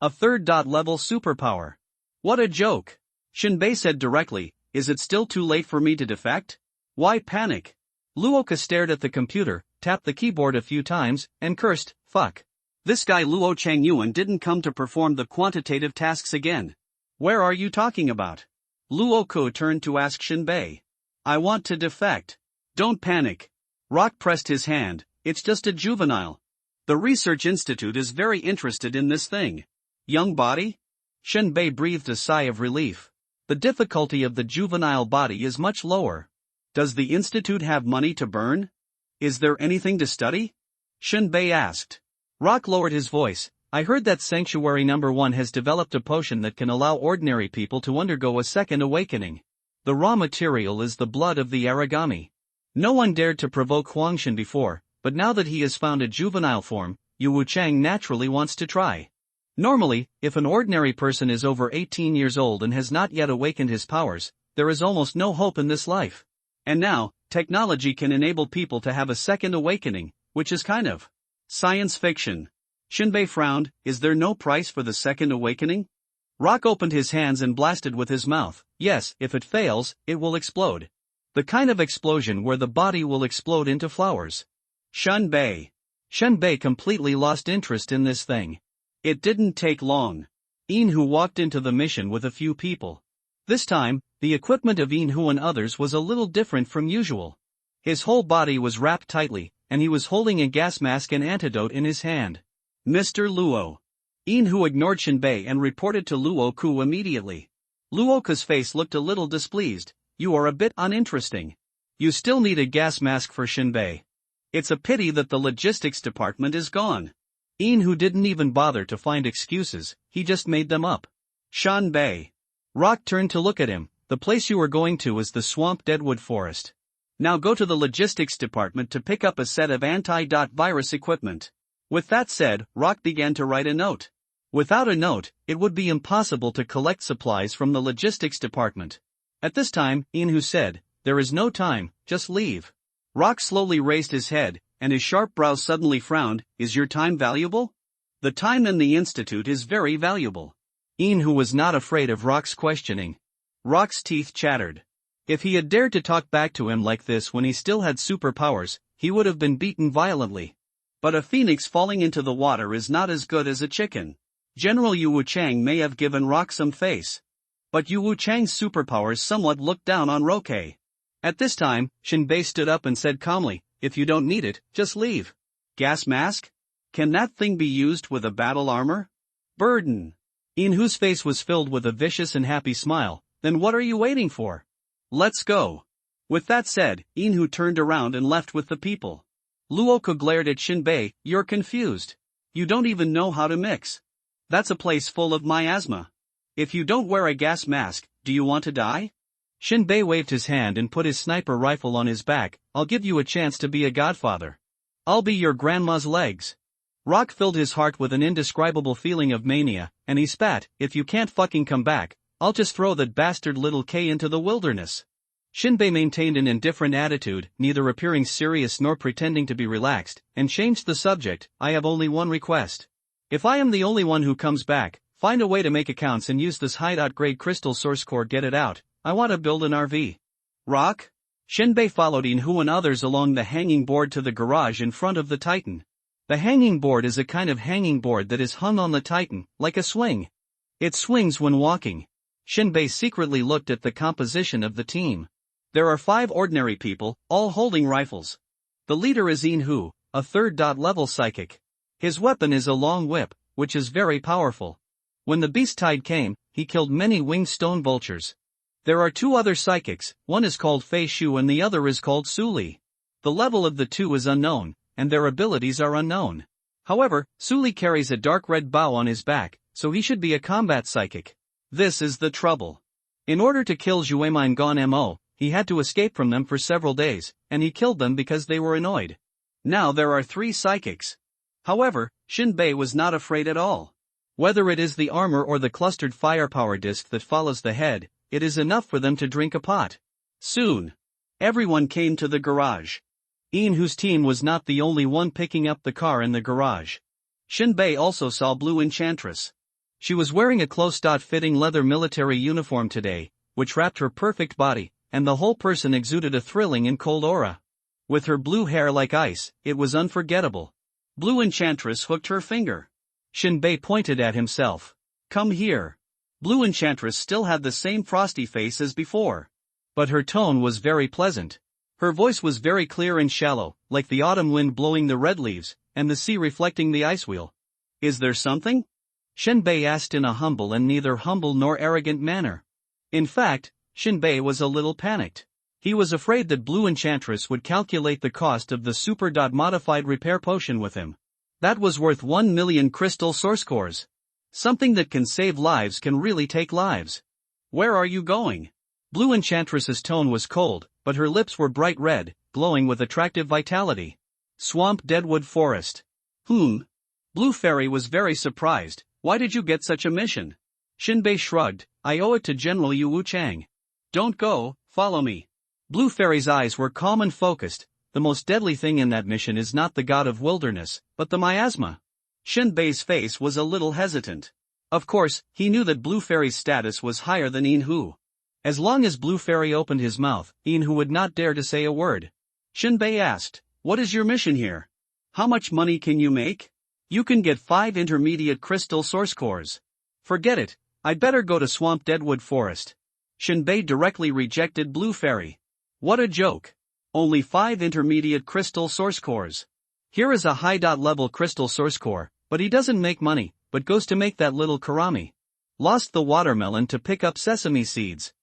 A 3rd level superpower. What a joke." Shinbei said directly, "Is it still too late for me to defect? Why panic?" Luoka stared at the computer, tapped the keyboard a few times, and cursed, "Fuck. This guy Luo Changyuan didn't come to perform the quantitative tasks again." "Where are you talking about?" Luoka turned to ask Shinbei. "I want to defect." "Don't panic." Rock pressed his hand, "It's just a juvenile. The research institute is very interested in this thing." "Young body?" Shinbei breathed a sigh of relief. "The difficulty of the juvenile body is much lower. Does the institute have money to burn? Is there anything to study?" Shinbei asked. Rock lowered his voice. "I heard that Sanctuary Number 1 has developed a potion that can allow ordinary people to undergo a second awakening. The raw material is the blood of the Aragami. No one dared to provoke Huangshan before, but now that he has found a juvenile form, Yu Wuchang naturally wants to try. Normally, if an ordinary person is over 18 years old and has not yet awakened his powers, there is almost no hope in this life. And now, technology can enable people to have a second awakening, which is kind of science fiction." Shinbei frowned. "Is there no price for the second awakening?" Rock opened his hands and blasted with his mouth. "Yes, if it fails, it will explode. The kind of explosion where the body will explode into flowers." Shinbei completely lost interest in this thing. It didn't take long. Inhu walked into the mission with a few people. This time, the equipment of Inhu and others was a little different from usual. His whole body was wrapped tightly, and he was holding a gas mask and antidote in his hand. "Mr. Luo." Inhu ignored Shinbei and reported to Luoku immediately. Luoka's face looked a little displeased. "You are a bit uninteresting. You still need a gas mask for Shinbei. It's a pity that the logistics department is gone." Inhu didn't even bother to find excuses, he just made them up. Shinbei. Rock turned to look at him. "The place you are going to is the swamp deadwood forest. Now go to the logistics department to pick up a set of anti-virus equipment." With that said, Rock began to write a note. Without a note, it would be impossible to collect supplies from the logistics department. At this time, Inhu said, "There is no time, just leave." Rock slowly raised his head, and his sharp brows suddenly frowned. "Is your time valuable?" "The time in the institute is very valuable." Inhu was not afraid of Rock's questioning. Rock's teeth chattered. If he had dared to talk back to him like this when he still had superpowers, he would have been beaten violently. But a phoenix falling into the water is not as good as a chicken. General Yu Wuchang may have given Rock some face. But Yu Wuchang's superpowers somewhat looked down on Roque. At this time, Shinbei stood up and said calmly, "If you don't need it, just leave." "Gas mask? Can that thing be used with a battle armor?" "Burden." Inhu's face was filled with a vicious and happy smile. "Then what are you waiting for? Let's go." With that said, Inhu turned around and left with the people. Luoka glared at Shinbei. "You're confused. You don't even know how to mix. That's a place full of miasma. If you don't wear a gas mask, do you want to die?" Shinbei waved his hand and put his sniper rifle on his back. "I'll give you a chance to be a godfather. I'll be your grandma's legs." Rock filled his heart with an indescribable feeling of mania, and he spat, "If you can't fucking come back, I'll just throw that bastard little K into the wilderness." Shinbei maintained an indifferent attitude, neither appearing serious nor pretending to be relaxed, and changed the subject. "I have only one request. If I am the only one who comes back, find a way to make accounts and use this hideout-grade crystal source core. Get it out. I want to build an RV." "Rock?" Shinbei followed Inhu and others along the hanging board to the garage in front of the Titan. The hanging board is a kind of hanging board that is hung on the Titan, like a swing. It swings when walking. Shinbei secretly looked at the composition of the team. There are 5 ordinary people, all holding rifles. The leader is Inhu, a 3rd level psychic. His weapon is a long whip, which is very powerful. When the beast tide came, he killed many winged stone vultures. There are 2 other psychics, one is called Fei Shu and the other is called Suli. The level of the 2 is unknown, and their abilities are unknown. However, Suli carries a dark red bow on his back, so he should be a combat psychic. This is the trouble. In order to kill Juemine Gon Mo, he had to escape from them for several days, and he killed them because they were annoyed. Now there are 3 psychics. However, Shinbei was not afraid at all. Whether it is the armor or the clustered firepower disc that follows the head, it is enough for them to drink a pot. Soon, everyone came to the garage. Inhu's team was not the only one picking up the car in the garage. Shinbei also saw Blue Enchantress. She was wearing a close-fitting leather military uniform today, which wrapped her perfect body, and the whole person exuded a thrilling and cold aura. With her blue hair like ice, it was unforgettable. Blue Enchantress hooked her finger. Shinbei pointed at himself. "Come here." Blue Enchantress still had the same frosty face as before. But her tone was very pleasant. Her voice was very clear and shallow, like the autumn wind blowing the red leaves, and the sea reflecting the ice wheel. "Is there something?" Shinbei asked in a humble and neither humble nor arrogant manner. In fact, Shinbei was a little panicked. He was afraid that Blue Enchantress would calculate the cost of the super-modified repair potion with him. That was worth 1 million crystal source cores. Something that can save lives can really take lives. "Where are you going?" Blue Enchantress's tone was cold, but her lips were bright red, glowing with attractive vitality. "Swamp Deadwood Forest." Blue Fairy was very surprised. "Why did you get such a mission?" Shinbei shrugged. "I owe it to General Yu Wuchang." "Don't go, follow me." Blue Fairy's eyes were calm and focused. "The most deadly thing in that mission is not the god of wilderness, but the miasma." Shinbei's face was a little hesitant. Of course, he knew that Blue Fairy's status was higher than Inhu. As long as Blue Fairy opened his mouth, Inhu would not dare to say a word. Shinbei asked, "What is your mission here? How much money can you make?" "You can get 5 intermediate crystal source cores." "Forget it, I'd better go to Swamp Deadwood Forest." Shinbei directly rejected Blue Fairy. What a joke. Only 5 intermediate crystal source cores. Here is a high-level crystal source core, but he doesn't make money, but goes to make that little Karami. Lost the watermelon to pick up sesame seeds.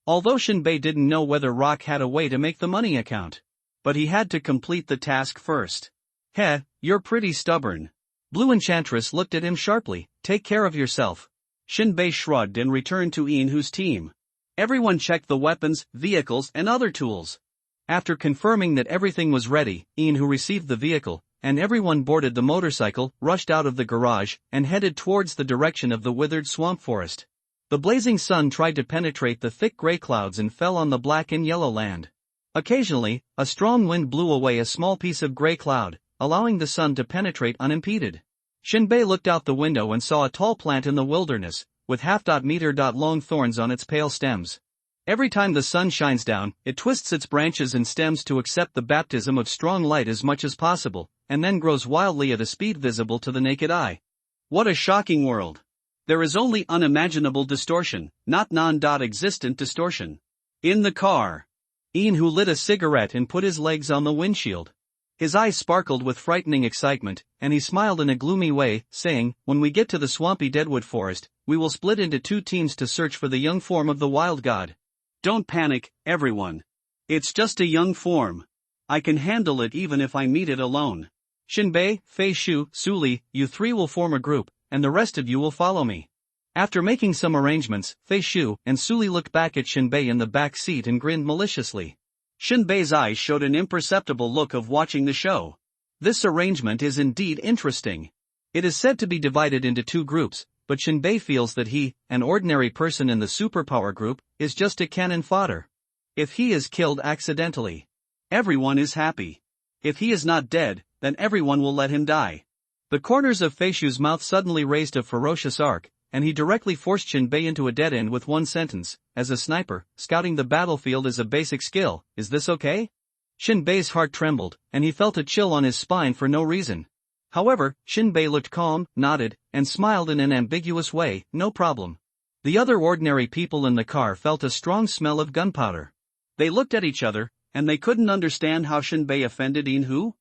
Although Shinbei didn't know whether Rock had a way to make the money account. But he had to complete the task first. "Heh, you're pretty stubborn." Blue Enchantress looked at him sharply. "Take care of yourself." Shinbei shrugged and returned to Inhu's team. Everyone checked the weapons, vehicles, and other tools. After confirming that everything was ready, Inhu received the vehicle, and everyone boarded the motorcycle, rushed out of the garage, and headed towards the direction of the withered swamp forest. The blazing sun tried to penetrate the thick gray clouds and fell on the black and yellow land. Occasionally, a strong wind blew away a small piece of gray cloud, allowing the sun to penetrate unimpeded. Shinbei looked out the window and saw a tall plant in the wilderness, with half-meter-long thorns on its pale stems. Every time the sun shines down, it twists its branches and stems to accept the baptism of strong light as much as possible, and then grows wildly at a speed visible to the naked eye. What a shocking world! There is only unimaginable distortion, not non-existent distortion. In the car, Inhu lit a cigarette and put his legs on the windshield. His eyes sparkled with frightening excitement, and he smiled in a gloomy way, saying, "When we get to the swampy Deadwood Forest, we will split into 2 teams to search for the young form of the wild god. Don't panic, everyone. It's just a young form. I can handle it even if I meet it alone. Shinbei, Fei Shu, Suli, you 3 will form a group, and the rest of you will follow me." After making some arrangements, Fei Shu and Suli looked back at Shinbei in the back seat and grinned maliciously. Shinbei's eyes showed an imperceptible look of watching the show. This arrangement is indeed interesting. It is said to be divided into two groups, but Shinbei feels that he, an ordinary person in the superpower group, is just a cannon fodder. If he is killed accidentally, everyone is happy. If he is not dead, then everyone will let him die. The corners of Feishu's mouth suddenly raised a ferocious arc, and he directly forced Shinbei into a dead end with one sentence: as a sniper, scouting the battlefield is a basic skill, is this okay? Shinbei's heart trembled, and he felt a chill on his spine for no reason. However, Shinbei looked calm, nodded, and smiled in an ambiguous way, no problem. The other ordinary people in the car felt a strong smell of gunpowder. They looked at each other, and they couldn't understand how Shinbei offended Inhu.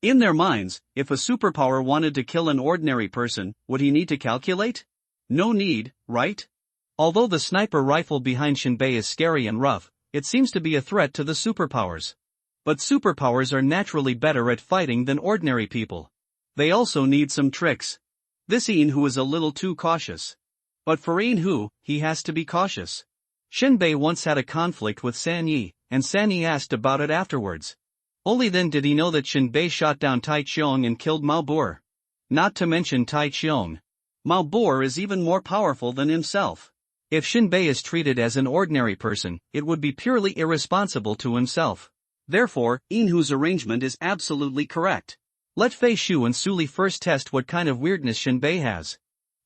In their minds, if a superpower wanted to kill an ordinary person, would he need to calculate? No need, right? Although the sniper rifle behind Shinbei is scary and rough, it seems to be a threat to the superpowers. But superpowers are naturally better at fighting than ordinary people. They also need some tricks. This Inhu is a little too cautious. But for Inhu, he has to be cautious. Shinbei once had a conflict with San Yi, and San Yi asked about it afterwards. Only then did he know that Shinbei shot down Tai Qiong and killed Mao Boer. Not to mention Tai Qiong. Mao Boer is even more powerful than himself. If Shinbei is treated as an ordinary person, it would be purely irresponsible to himself. Therefore, Inhu's arrangement is absolutely correct. Let Fei Shu and Su Li first test what kind of weirdness Shinbei has.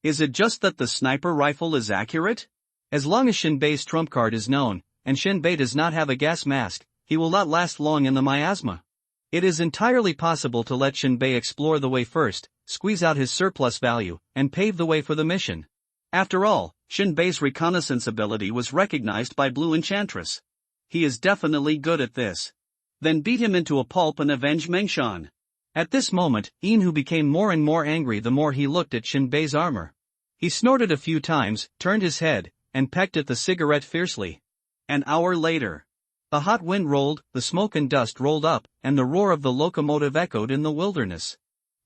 Is it just that the sniper rifle is accurate? As long as Shinbei's trump card is known, and Shinbei does not have a gas mask, he will not last long in the miasma. It is entirely possible to let Shinbei explore the way first, squeeze out his surplus value, and pave the way for the mission. After all, Shinbei's reconnaissance ability was recognized by Blue Enchantress. He is definitely good at this. Then beat him into a pulp and avenge Mengshan. At this moment, Inhu became more and more angry the more he looked at Shinbei's armor. He snorted a few times, turned his head, and pecked at the cigarette fiercely. An hour later, the hot wind rolled, the smoke and dust rolled up, and the roar of the locomotive echoed in the wilderness.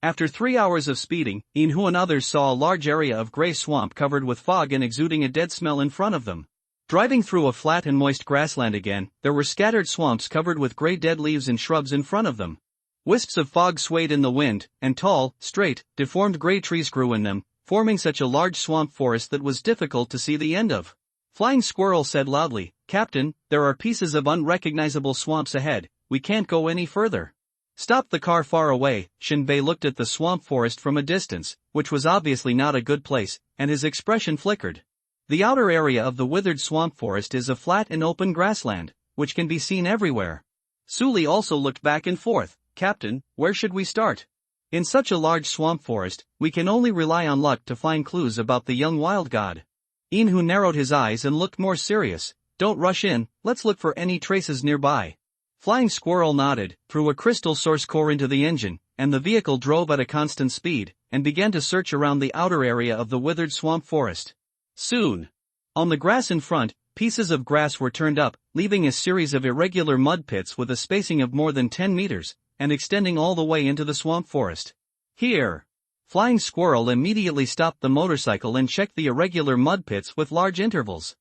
After 3 hours of speeding, Inhu and others saw a large area of gray swamp covered with fog and exuding a dead smell in front of them. Driving through a flat and moist grassland again, there were scattered swamps covered with gray dead leaves and shrubs in front of them. Wisps of fog swayed in the wind, and tall, straight, deformed gray trees grew in them, forming such a large swamp forest that was difficult to see the end of. Flying Squirrel said loudly, "Captain, there are pieces of unrecognizable swamps ahead, we can't go any further." Stop the car far away. Shinbei looked at the swamp forest from a distance, which was obviously not a good place, and his expression flickered. The outer area of the withered swamp forest is a flat and open grassland, which can be seen everywhere. Su Li also looked back and forth. "Captain, where should we start? In such a large swamp forest, we can only rely on luck to find clues about the young wild god." Inhu narrowed his eyes and looked more serious. "Don't rush in, let's look for any traces nearby." Flying Squirrel nodded, threw a crystal source core into the engine, and the vehicle drove at a constant speed, and began to search around the outer area of the withered swamp forest. Soon, on the grass in front, pieces of grass were turned up, leaving a series of irregular mud pits with a spacing of more than 10 meters, and extending all the way into the swamp forest. "Here!" Flying Squirrel immediately stopped the motorcycle and checked the irregular mud pits with large intervals.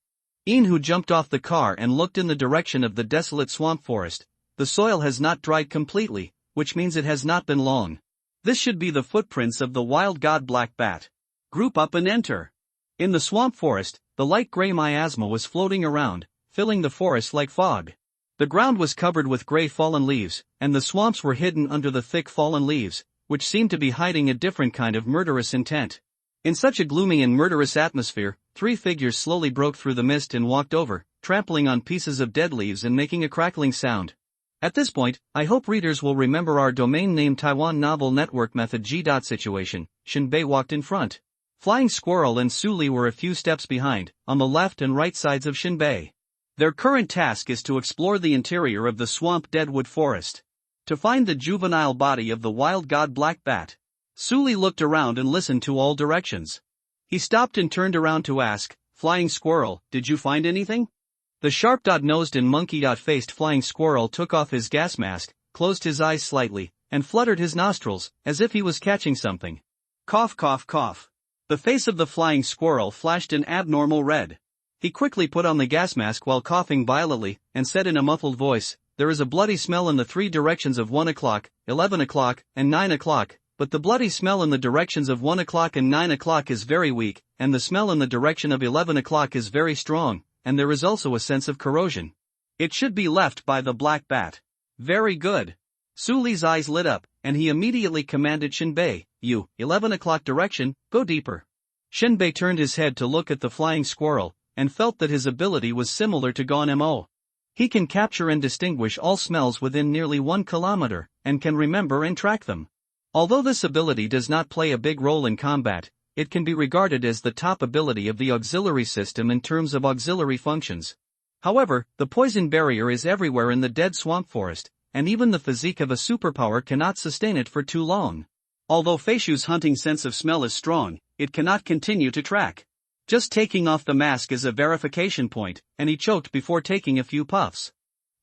Inhu jumped off the car and looked in the direction of the desolate swamp forest. The soil has not dried completely, which means it has not been long. This should be the footprints of the wild god Black Bat. Group up and enter. In the swamp forest, the light gray miasma was floating around, filling the forest like fog. The ground was covered with gray fallen leaves, and the swamps were hidden under the thick fallen leaves, which seemed to be hiding a different kind of murderous intent. In such a gloomy and murderous atmosphere, 3 figures slowly broke through the mist and walked over, trampling on pieces of dead leaves and making a crackling sound. At this point, I hope readers will remember our domain name Taiwan Novel Network Method G. Situation. Shinbei walked in front. Flying Squirrel and Su Li were a few steps behind, on the left and right sides of Shinbei. Their current task is to explore the interior of the swamp deadwood forest. To find the juvenile body of the wild god Black Bat. Su Li looked around and listened to all directions. He stopped and turned around to ask, "Flying Squirrel, did you find anything?" The sharp-nosed and monkey-faced Flying Squirrel took off his gas mask, closed his eyes slightly, and fluttered his nostrils, as if he was catching something. Cough, cough, cough. The face of the Flying Squirrel flashed an abnormal red. He quickly put on the gas mask while coughing violently, and said in a muffled voice, "There is a bloody smell in the 3 directions of 1 o'clock, 11 o'clock, and 9 o'clock. but the bloody smell in the directions of 1 o'clock and 9 o'clock is very weak, and the smell in the direction of 11 o'clock is very strong, and there is also a sense of corrosion. It should be left by the black bat. Very good. Su Li's eyes lit up, and he immediately commanded Shinbei, "You, 11 o'clock direction, go deeper." Shinbei turned his head to look at the flying squirrel, and felt that his ability was similar to Gon Mo. He can capture and distinguish all smells within nearly 1 kilometer, and can remember and track them. Although this ability does not play a big role in combat, it can be regarded as the top ability of the auxiliary system in terms of auxiliary functions. However, the poison barrier is everywhere in the dead swamp forest, and even the physique of a superpower cannot sustain it for too long. Although Feishu's hunting sense of smell is strong, it cannot continue to track. Just taking off the mask is a verification point, and he choked before taking a few puffs.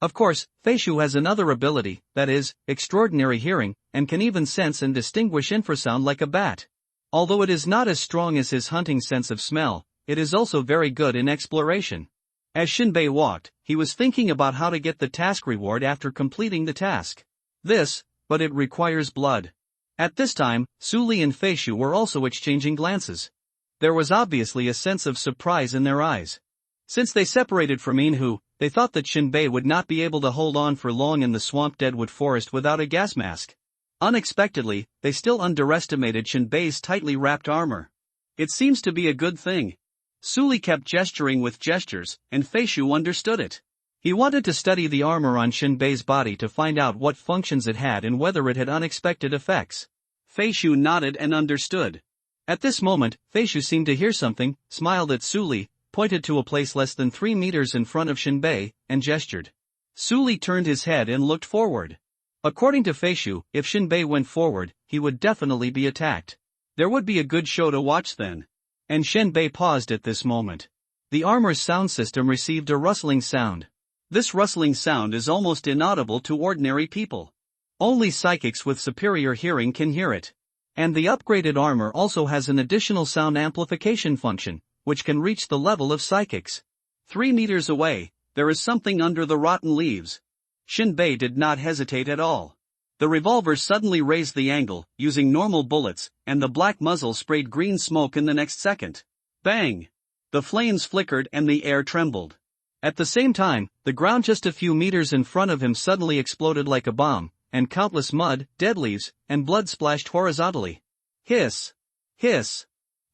Of course, Feishu has another ability, that is, extraordinary hearing, and can even sense and distinguish infrasound like a bat. Although it is not as strong as his hunting sense of smell, it is also very good in exploration. As Shinbei walked, he was thinking about how to get the task reward after completing the task. But it requires blood. At this time, Su Li and Feishu were also exchanging glances. There was obviously a sense of surprise in their eyes. Since they separated from Inhu, they thought that Shinbei would not be able to hold on for long in the swamp deadwood forest without a gas mask. Unexpectedly, they still underestimated Shinbei's tightly wrapped armor. It seems to be a good thing. Su Li kept gesturing with gestures, and Feishu understood it. He wanted to study the armor on Shinbei's body to find out what functions it had and whether it had unexpected effects. Feishu nodded and understood. At this moment, Feishu seemed to hear something, smiled at Su Li, pointed to a place less than 3 meters in front of Shinbei, and gestured. Su Li turned his head and looked forward. According to Feishu, if Shinbei went forward, he would definitely be attacked. There would be a good show to watch then. And Shinbei paused at this moment. The armor's sound system received a rustling sound. This rustling sound is almost inaudible to ordinary people. Only psychics with superior hearing can hear it. And the upgraded armor also has an additional sound amplification function, which can reach the level of psychics. 3 meters away, there is something under the rotten leaves. Shinbei did not hesitate at all. The revolver suddenly raised the angle, using normal bullets, and the black muzzle sprayed green smoke in the next second. Bang! The flames flickered and the air trembled. At the same time, the ground just a few meters in front of him suddenly exploded like a bomb, and countless mud, dead leaves, and blood splashed horizontally. Hiss! Hiss!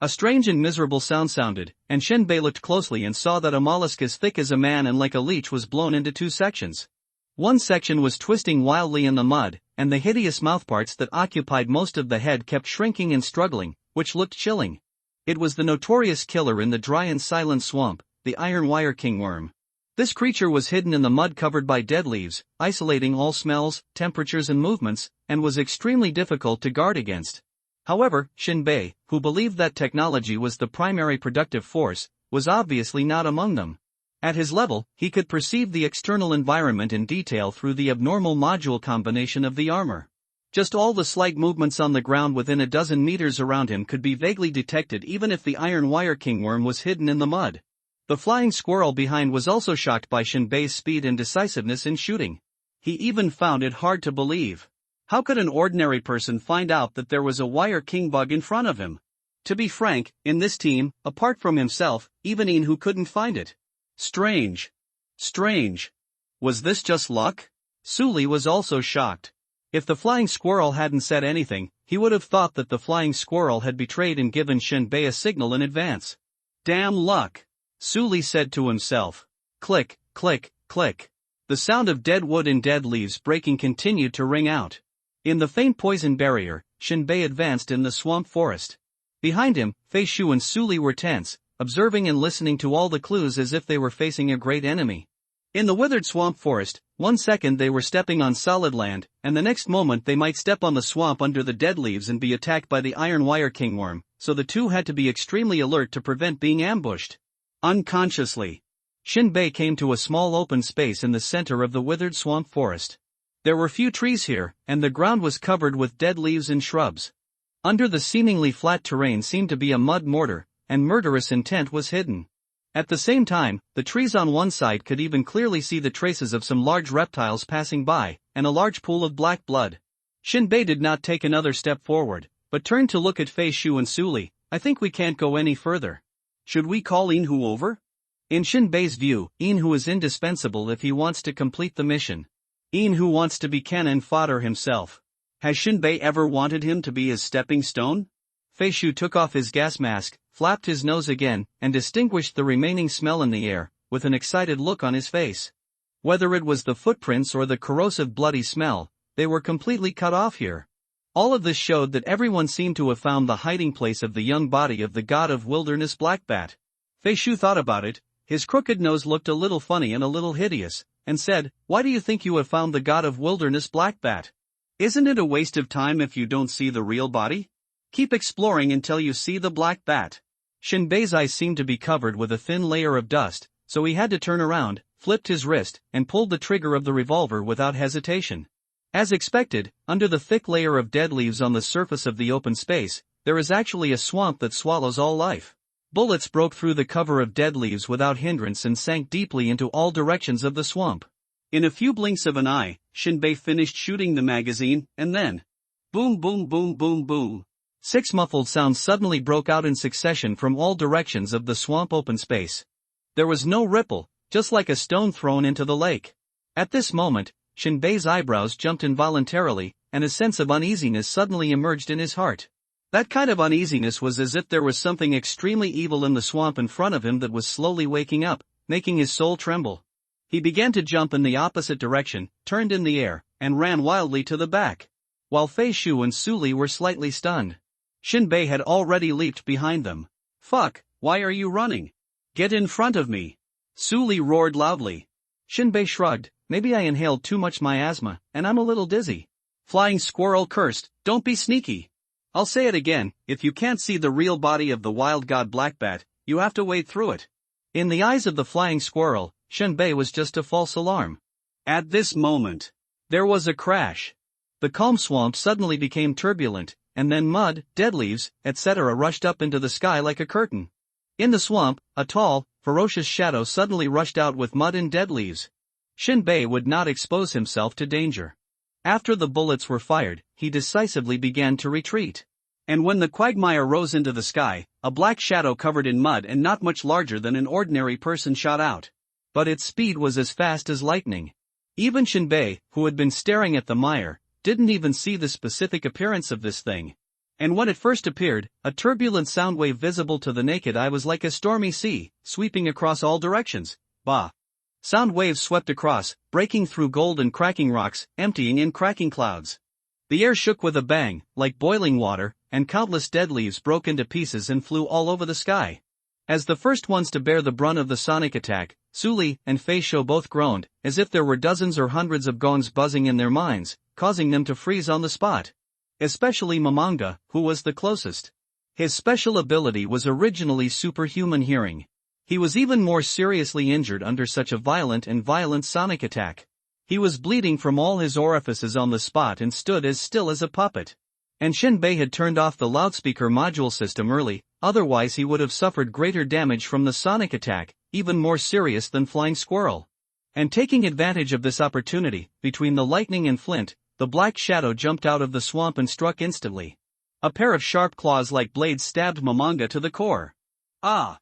A strange and miserable sound sounded, and Shinbei looked closely and saw that a mollusk as thick as a man and like a leech was blown into 2 sections. One section was twisting wildly in the mud, and the hideous mouthparts that occupied most of the head kept shrinking and struggling, which looked chilling. It was the notorious killer in the dry and silent swamp, the iron wire kingworm. This creature was hidden in the mud covered by dead leaves, isolating all smells, temperatures and movements, and was extremely difficult to guard against. However, Shinbei, who believed that technology was the primary productive force, was obviously not among them. At his level, he could perceive the external environment in detail through the abnormal module combination of the armor. Just all the slight movements on the ground within a dozen meters around him could be vaguely detected even if the iron wire kingworm was hidden in the mud. The flying squirrel behind was also shocked by Shinbei's speed and decisiveness in shooting. He even found it hard to believe. How could an ordinary person find out that there was a wire king bug in front of him? To be frank, in this team, apart from himself, even Inhu couldn't find it. Strange. Strange. Was this just luck? Su Li was also shocked. If the flying squirrel hadn't said anything, he would have thought that the flying squirrel had betrayed and given Shinbei a signal in advance. Damn luck! Su Li said to himself. Click, click, click. The sound of dead wood and dead leaves breaking continued to ring out. In the faint poison barrier, Shinbei advanced in the swamp forest. Behind him, Feishu and Su Li were tense, observing and listening to all the clues as if they were facing a great enemy. In the withered swamp forest, one second they were stepping on solid land, and the next moment they might step on the swamp under the dead leaves and be attacked by the iron wire kingworm, so the two had to be extremely alert to prevent being ambushed. Unconsciously, Shinbei came to a small open space in the center of the withered swamp forest. There were few trees here, and the ground was covered with dead leaves and shrubs. Under the seemingly flat terrain seemed to be a mud mortar, and murderous intent was hidden. At the same time, the trees on one side could even clearly see the traces of some large reptiles passing by, and a large pool of black blood. Shinbei did not take another step forward, but turned to look at Fei Shu and Suli. I think we can't go any further. Should we call Inhu over? In Shinbei's view, Inhu is indispensable if he wants to complete the mission. Inhu wants to be cannon fodder himself. Has Shinbei ever wanted him to be his stepping stone? Fei Shu took off his gas mask, flapped his nose again, and distinguished the remaining smell in the air, with an excited look on his face. Whether it was the footprints or the corrosive bloody smell, they were completely cut off here. All of this showed that everyone seemed to have found the hiding place of the young body of the god of wilderness Blackbat. Fei Shu thought about it, his crooked nose looked a little funny and a little hideous, and said, "Why do you think you have found the god of wilderness Blackbat? Isn't it a waste of time if you don't see the real body? Keep exploring until you see the black bat." Shinbei's eyes seemed to be covered with a thin layer of dust, so he had to turn around, flipped his wrist, and pulled the trigger of the revolver without hesitation. As expected, under the thick layer of dead leaves on the surface of the open space, there is actually a swamp that swallows all life. Bullets broke through the cover of dead leaves without hindrance and sank deeply into all directions of the swamp. In a few blinks of an eye, Shinbei finished shooting the magazine, and then, boom boom boom boom boom. 6 muffled sounds suddenly broke out in succession from all directions of the swamp open space. There was no ripple, just like a stone thrown into the lake. At this moment, Shinbei's eyebrows jumped involuntarily, and a sense of uneasiness suddenly emerged in his heart. That kind of uneasiness was as if there was something extremely evil in the swamp in front of him that was slowly waking up, making his soul tremble. He began to jump in the opposite direction, turned in the air, and ran wildly to the back. While Fei Shu and Suli were slightly stunned. Shinbei had already leaped behind them. "Fuck, why are you running? Get in front of me!" Suli roared loudly. Shinbei shrugged, "Maybe I inhaled too much miasma, and I'm a little dizzy." Flying Squirrel cursed, "Don't be sneaky. I'll say it again, if you can't see the real body of the wild god Blackbat, you have to wade through it." In the eyes of the Flying Squirrel, Shinbei was just a false alarm. At this moment, there was a crash. The calm swamp suddenly became turbulent, and then mud, dead leaves, etc. rushed up into the sky like a curtain. In the swamp, a tall, ferocious shadow suddenly rushed out with mud and dead leaves. Shinbei would not expose himself to danger. After the bullets were fired, he decisively began to retreat. And when the quagmire rose into the sky, a black shadow covered in mud and not much larger than an ordinary person shot out. But its speed was as fast as lightning. Even Shinbei, who had been staring at the mire, didn't even see the specific appearance of this thing. And when it first appeared, a turbulent sound wave visible to the naked eye was like a stormy sea, sweeping across all directions. Bah! Sound waves swept across, breaking through gold and cracking rocks, emptying in cracking clouds. The air shook with a bang, like boiling water, and countless dead leaves broke into pieces and flew all over the sky. As the first ones to bear the brunt of the sonic attack, Suli and Fei Shu both groaned, as if there were dozens or hundreds of gongs buzzing in their minds, causing them to freeze on the spot. Especially Mamanga, who was the closest. His special ability was originally superhuman hearing. He was even more seriously injured under such a violent sonic attack. He was bleeding from all his orifices on the spot and stood as still as a puppet. And Shinbei had turned off the loudspeaker module system early, otherwise he would have suffered greater damage from the sonic attack, even more serious than Flying Squirrel. And taking advantage of this opportunity, between the lightning and flint, the black shadow jumped out of the swamp and struck instantly. A pair of sharp claws like blades stabbed Mamanga to the core. Ah!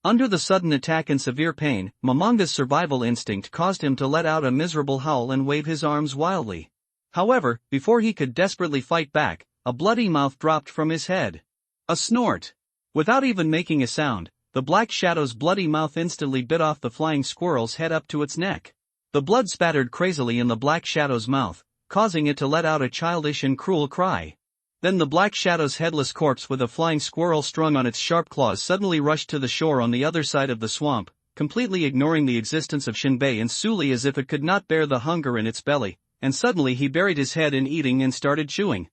Under the sudden attack and severe pain, Mamanga's survival instinct caused him to let out a miserable howl and wave his arms wildly. However, before he could desperately fight back, a bloody mouth dropped from his head. A snort! Without even making a sound, the black shadow's bloody mouth instantly bit off the Flying Squirrel's head up to its neck. The blood spattered crazily in the black shadow's mouth, causing it to let out a childish and cruel cry. Then the black shadow's headless corpse with a Flying Squirrel strung on its sharp claws suddenly rushed to the shore on the other side of the swamp, completely ignoring the existence of Shinbei and Suli as if it could not bear the hunger in its belly, and suddenly he buried his head in eating and started chewing.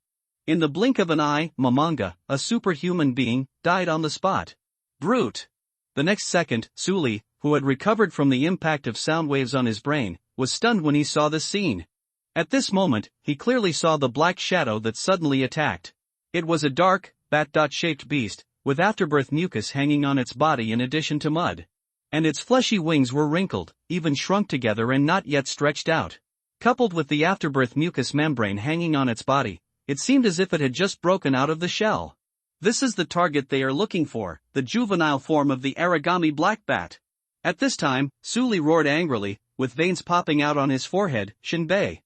In the blink of an eye, Mamanga, a superhuman being, died on the spot. Brute! The next second, Suli, who had recovered from the impact of sound waves on his brain, was stunned when he saw this scene. At this moment, he clearly saw the black shadow that suddenly attacked. It was a dark, bat-shaped beast, with afterbirth mucus hanging on its body in addition to mud. And its fleshy wings were wrinkled, even shrunk together and not yet stretched out. Coupled with the afterbirth mucous membrane hanging on its body, it seemed as if it had just broken out of the shell. This is the target they are looking for, the juvenile form of the origami black bat. At this time, Suli roared angrily, with veins popping out on his forehead, "Shinbei!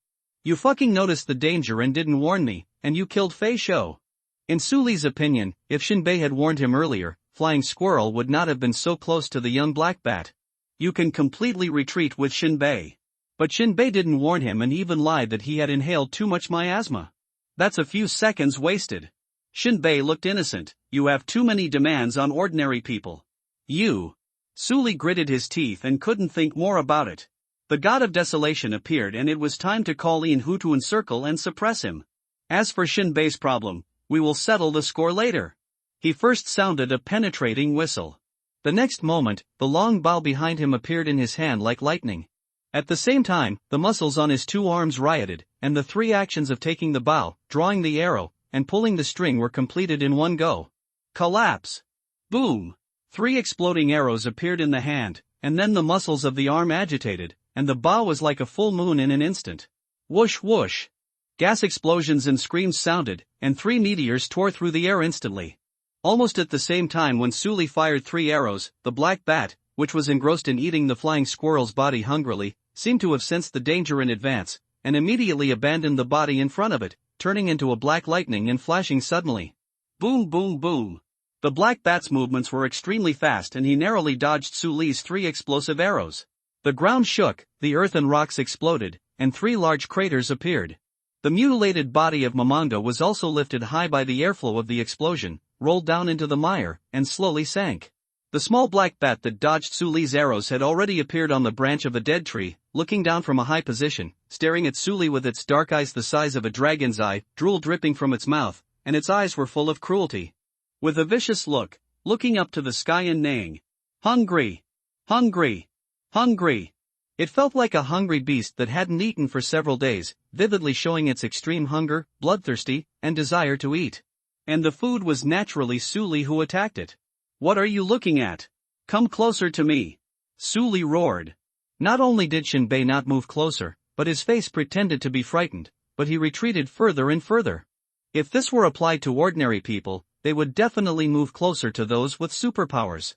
You fucking noticed the danger and didn't warn me, and you killed Fei Shou." In Suli's opinion, if Shinbei had warned him earlier, Flying Squirrel would not have been so close to the young black bat. You can completely retreat with Shinbei. But Shinbei didn't warn him and even lied that he had inhaled too much miasma. That's a few seconds wasted. Shinbei looked innocent. "You have too many demands on ordinary people. You." Suli gritted his teeth and couldn't think more about it. The god of desolation appeared and it was time to call in Hu to encircle and suppress him. As for Shinbei's problem, we will settle the score later. He first sounded a penetrating whistle. The next moment, the long bow behind him appeared in his hand like lightning. At the same time, the muscles on his two arms rioted, and the three actions of taking the bow, drawing the arrow, and pulling the string were completed in one go. Collapse! Boom! 3 exploding arrows appeared in the hand, and then the muscles of the arm agitated, and the bow was like a full moon in an instant. Whoosh whoosh! Gas explosions and screams sounded, and 3 meteors tore through the air instantly. Almost at the same time when Suli fired 3 arrows, the black bat, which was engrossed in eating the flying squirrel's body hungrily, seemed to have sensed the danger in advance, and immediately abandoned the body in front of it, turning into a black lightning and flashing suddenly. Boom boom boom! The black bat's movements were extremely fast and he narrowly dodged Suli's 3 explosive arrows. The ground shook, the earth and rocks exploded, and 3 large craters appeared. The mutilated body of Momonga was also lifted high by the airflow of the explosion, rolled down into the mire, and slowly sank. The small black bat that dodged Suli's arrows had already appeared on the branch of a dead tree, looking down from a high position, staring at Suli with its dark eyes the size of a dragon's eye, drool dripping from its mouth, and its eyes were full of cruelty. With a vicious look, looking up to the sky and neighing, "Hungry! Hungry! Hungry!" It felt like a hungry beast that hadn't eaten for several days, vividly showing its extreme hunger, bloodthirsty, and desire to eat. And the food was naturally Suli who attacked it. "What are you looking at? Come closer to me!" Suli roared. Not only did Shinbei not move closer, but his face pretended to be frightened, but he retreated further and further. If this were applied to ordinary people, they would definitely move closer to those with superpowers.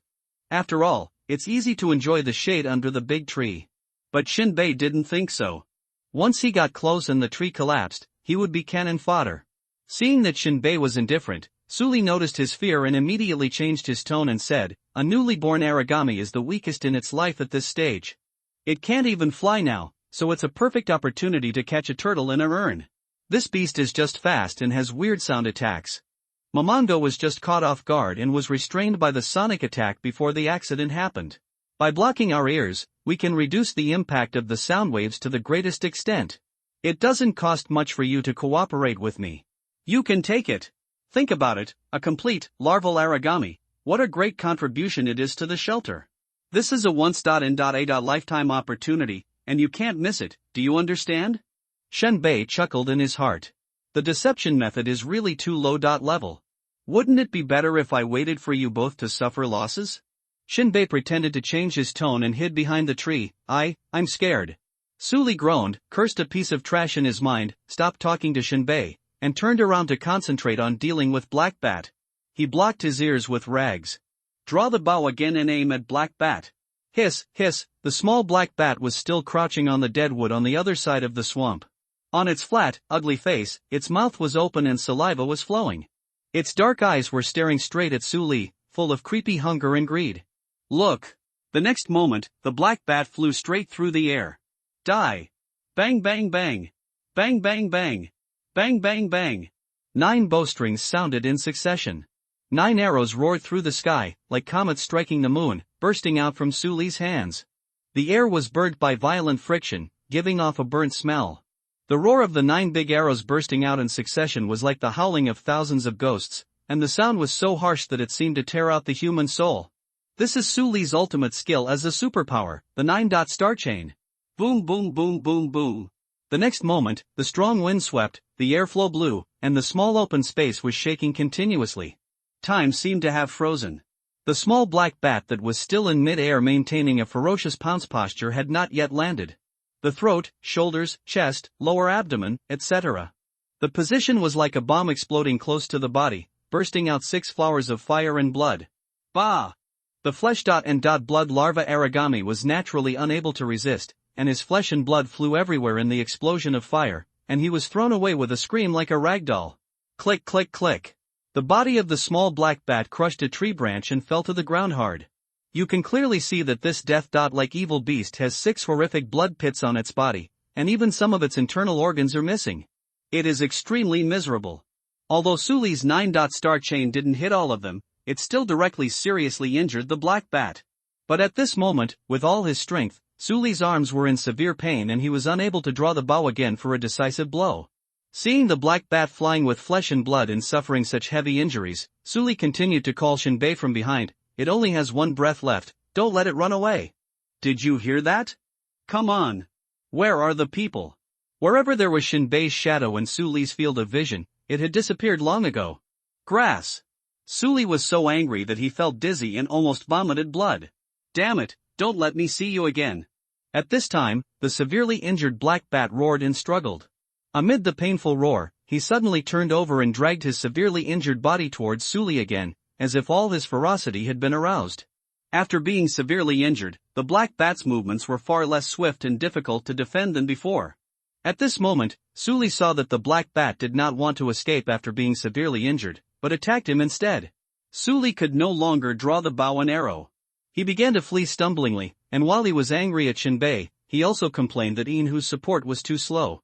After all, it's easy to enjoy the shade under the big tree. But Shinbei didn't think so. Once he got close and the tree collapsed, he would be cannon fodder. Seeing that Shinbei was indifferent, Suli noticed his fear and immediately changed his tone and said, "A newly born origami is the weakest in its life at this stage. It can't even fly now, so it's a perfect opportunity to catch a turtle in a urn. This beast is just fast and has weird sound attacks." Momonga was just caught off guard and was restrained by the sonic attack before the accident happened. By blocking our ears, we can reduce the impact of the sound waves to the greatest extent. It doesn't cost much for you to cooperate with me. You can take it. Think about it, a complete, larval origami, what a great contribution it is to the shelter. This is a once-in-a lifetime opportunity, and you can't miss it, do you understand? Shinbei chuckled in his heart. The deception method is really too low level. Wouldn't it be better if I waited for you both to suffer losses? Shinbei pretended to change his tone and hid behind the tree. I'm scared." Suli groaned, cursed a piece of trash in his mind, stopped talking to Shinbei, and turned around to concentrate on dealing with Black Bat. He blocked his ears with rags. "Draw the bow again and aim at Black Bat." Hiss, hiss, the small black bat was still crouching on the dead wood on the other side of the swamp. On its flat, ugly face, its mouth was open and saliva was flowing. Its dark eyes were staring straight at Suli, full of creepy hunger and greed. "Look!" The next moment, the black bat flew straight through the air. Die! Bang bang bang! Bang bang bang! Bang bang bang! 9 bowstrings sounded in succession. 9 arrows roared through the sky, like comets striking the moon, bursting out from Suli's hands. The air was burnt by violent friction, giving off a burnt smell. The roar of the 9 big arrows bursting out in succession was like the howling of thousands of ghosts, and the sound was so harsh that it seemed to tear out the human soul. This is Suli's ultimate skill as a superpower, the 9-dot star chain. Boom boom boom boom boom. The next moment, the strong wind swept, the airflow blew, and the small open space was shaking continuously. Time seemed to have frozen. The small black bat that was still in mid-air maintaining a ferocious pounce posture had not yet landed. the throat, shoulders, chest, lower abdomen, etc. The position was like a bomb exploding close to the body, bursting out 6 flowers of fire and blood. Bah! The flesh and blood larva origami was naturally unable to resist, and his flesh and blood flew everywhere in the explosion of fire, and he was thrown away with a scream like a ragdoll. Click click click. The body of the small black bat crushed a tree branch and fell to the ground hard. You can clearly see that this death-like evil beast has 6 horrific blood pits on its body, and even some of its internal organs are missing. It is extremely miserable. Although Suli's 9-star chain didn't hit all of them, it still directly seriously injured the black bat. But at this moment, with all his strength, Suli's arms were in severe pain and he was unable to draw the bow again for a decisive blow. Seeing the black bat flying with flesh and blood and suffering such heavy injuries, Suli continued to call Shinbei from behind, "It only has 1 breath left, don't let it run away." Did you hear that? Come on. Where are the people? Wherever there was Shinbei's shadow in Suli's field of vision, it had disappeared long ago. Grass. Suli was so angry that he felt dizzy and almost vomited blood. Damn it, don't let me see you again. At this time, the severely injured black bat roared and struggled. Amid the painful roar, he suddenly turned over and dragged his severely injured body towards Suli again, as if all his ferocity had been aroused. After being severely injured, the black bat's movements were far less swift and difficult to defend than before. At this moment, Suli saw that the black bat did not want to escape after being severely injured, but attacked him instead. Suli could no longer draw the bow and arrow. He began to flee stumblingly, and while he was angry at Shinbei, he also complained that Inhu's support was too slow.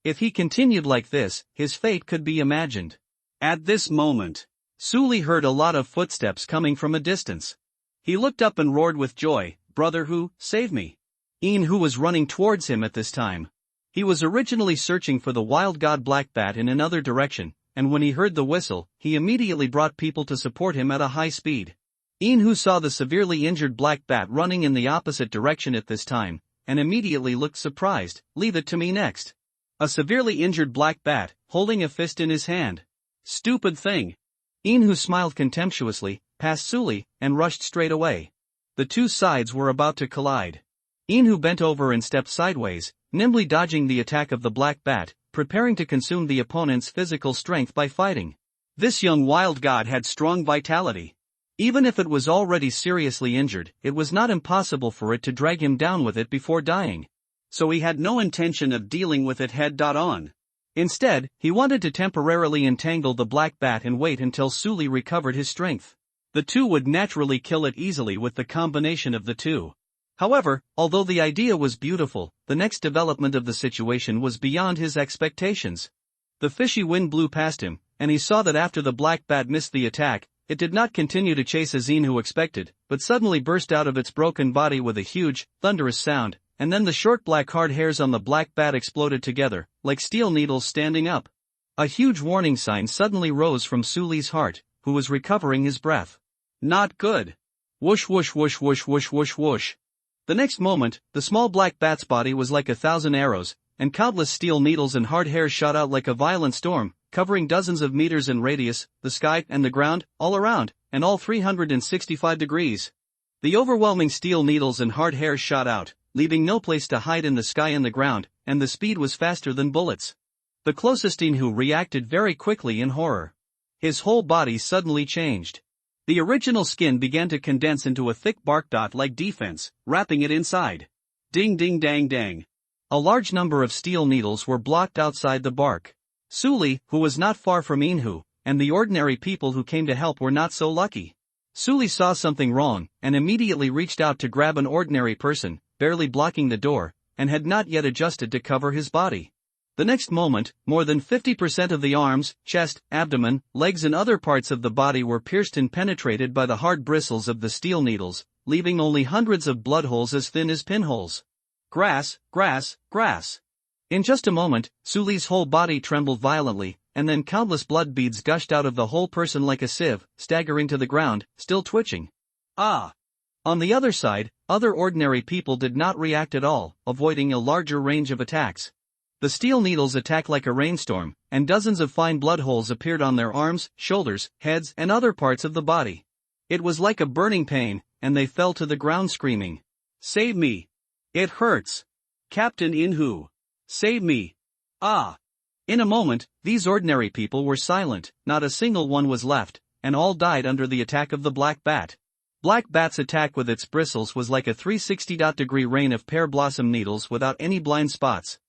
If he continued like this, his fate could be imagined. At this moment, Suli heard a lot of footsteps coming from a distance. He looked up and roared with joy, "Brother Hu, save me!" Inhu was running towards him at this time. He was originally searching for the wild god black bat in another direction, and when he heard the whistle, he immediately brought people to support him at a high speed. Inhu saw the severely injured black bat running in the opposite direction at this time, and immediately looked surprised. "Leave it to me next." A severely injured black bat, holding a fist in his hand. Stupid thing. Inhu smiled contemptuously, passed Suli, and rushed straight away. The two sides were about to collide. Inhu bent over and stepped sideways, nimbly dodging the attack of the black bat, preparing to consume the opponent's physical strength by fighting. This young wild god had strong vitality. Even if it was already seriously injured, it was not impossible for it to drag him down with it before dying. So he had no intention of dealing with it head-on. Instead, he wanted to temporarily entangle the black bat and wait until Suli recovered his strength. The two would naturally kill it easily with the combination of the two. However, although the idea was beautiful, the next development of the situation was beyond his expectations. The fishy wind blew past him, and he saw that after the black bat missed the attack, it did not continue to chase as Inhu expected, but suddenly burst out of its broken body with a huge, thunderous sound, and then the short black hard hairs on the black bat exploded together, like steel needles standing up. A huge warning sign suddenly rose from Suli's heart, who was recovering his breath. Not good. Whoosh whoosh whoosh whoosh whoosh whoosh whoosh. The next moment, the small black bat's body was like 1,000 arrows, and countless steel needles and hard hairs shot out like a violent storm, covering dozens of meters in radius, the sky and the ground, all around, and all 365 degrees. The overwhelming steel needles and hard hairs shot out, leaving no place to hide in the sky and the ground, and the speed was faster than bullets. The closest Inhu reacted very quickly in horror. His whole body suddenly changed. The original skin began to condense into a thick bark like defense, wrapping it inside. Ding ding dang dang. A large number of steel needles were blocked outside the bark. Suli, who was not far from Inhu, and the ordinary people who came to help were not so lucky. Suli saw something wrong, and immediately reached out to grab an ordinary person, barely blocking the door, and had not yet adjusted to cover his body. The next moment, more than 50% of the arms, chest, abdomen, legs and other parts of the body were pierced and penetrated by the hard bristles of the steel needles, leaving only hundreds of blood holes as thin as pinholes. Grass, grass, grass. In just a moment, Suli's whole body trembled violently, and then countless blood beads gushed out of the whole person like a sieve, staggering to the ground, still twitching. Ah! On the other side, other ordinary people did not react at all, avoiding a larger range of attacks. The steel needles attacked like a rainstorm, and dozens of fine blood holes appeared on their arms, shoulders, heads, and other parts of the body. It was like a burning pain, and they fell to the ground screaming, "Save me! It hurts! Captain Inhu. Save me. Ah. In a moment, these ordinary people were silent, not a single one was left, and all died under the attack of the black bat. Black bat's attack with its bristles was like a 360-degree rain of pear blossom needles without any blind spots.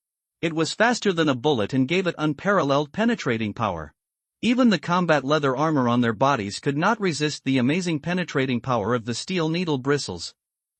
It was faster than a bullet and gave it unparalleled penetrating power. Even the combat leather armor on their bodies could not resist the amazing penetrating power of the steel needle bristles.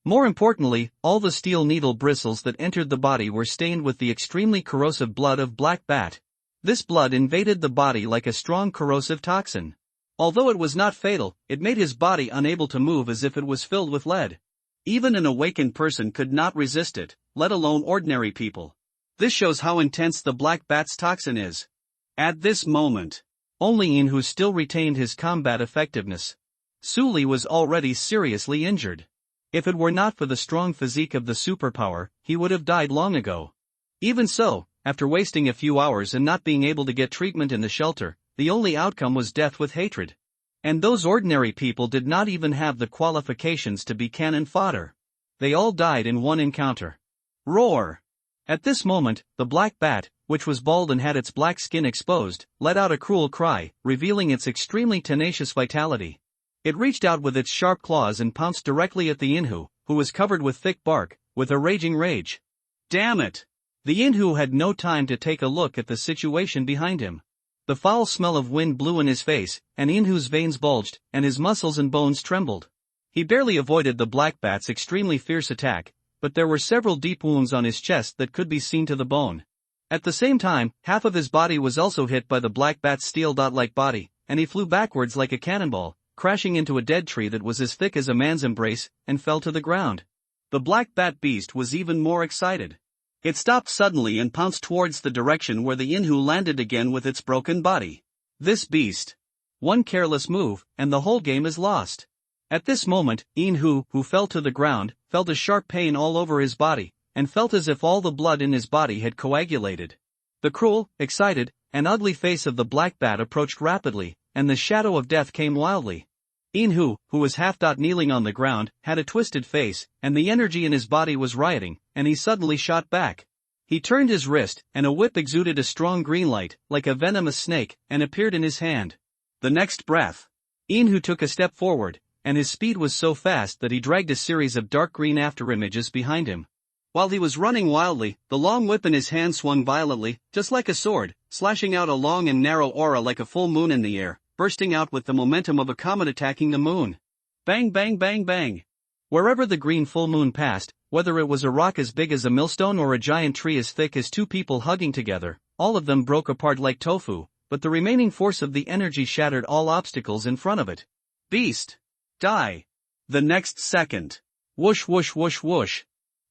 More importantly, all the steel needle bristles that entered the body were stained with the extremely corrosive blood of black bat. This blood invaded the body like a strong corrosive toxin. Although it was not fatal, it made his body unable to move as if it was filled with lead. Even an awakened person could not resist it, let alone ordinary people. This shows how intense the black bat's toxin is. At this moment, only Inhu still retained his combat effectiveness. Suli was already seriously injured. If it were not for the strong physique of the superpower, he would have died long ago. Even so, after wasting a few hours and not being able to get treatment in the shelter, the only outcome was death with hatred. And those ordinary people did not even have the qualifications to be cannon fodder. They all died in one encounter. Roar! At this moment, the black bat, which was bald and had its black skin exposed, let out a cruel cry, revealing its extremely tenacious vitality. It reached out with its sharp claws and pounced directly at the Inhu, who was covered with thick bark, with a raging rage. Damn it! The Inhu had no time to take a look at the situation behind him. The foul smell of wind blew in his face, and Inhu's veins bulged, and his muscles and bones trembled. He barely avoided the black bat's extremely fierce attack, but there were several deep wounds on his chest that could be seen to the bone. At the same time, half of his body was also hit by the black bat's steel dot-like body, and he flew backwards like a cannonball, crashing into a dead tree that was as thick as a man's embrace, and fell to the ground. The black bat beast was even more excited. It stopped suddenly and pounced towards the direction where the Inhu landed again with its broken body. This beast. One careless move, and the whole game is lost. At this moment, Inhu, who fell to the ground, felt a sharp pain all over his body, and felt as if all the blood in his body had coagulated. The cruel, excited, and ugly face of the black bat approached rapidly, and the shadow of death came wildly. Inhu, who was kneeling on the ground, had a twisted face, and the energy in his body was rioting, and he suddenly shot back. He turned his wrist, and a whip exuded a strong green light, like a venomous snake, and appeared in his hand. The next breath, Inhu took a step forward, and his speed was so fast that he dragged a series of dark green afterimages behind him. While he was running wildly, the long whip in his hand swung violently, just like a sword, slashing out a long and narrow aura like a full moon in the air, bursting out with the momentum of a comet attacking the moon. Bang bang bang bang! Wherever the green full moon passed, whether it was a rock as big as a millstone or a giant tree as thick as two people hugging together, all of them broke apart like tofu, but the remaining force of the energy shattered all obstacles in front of it. Beast! Die! The next second. Whoosh whoosh whoosh whoosh.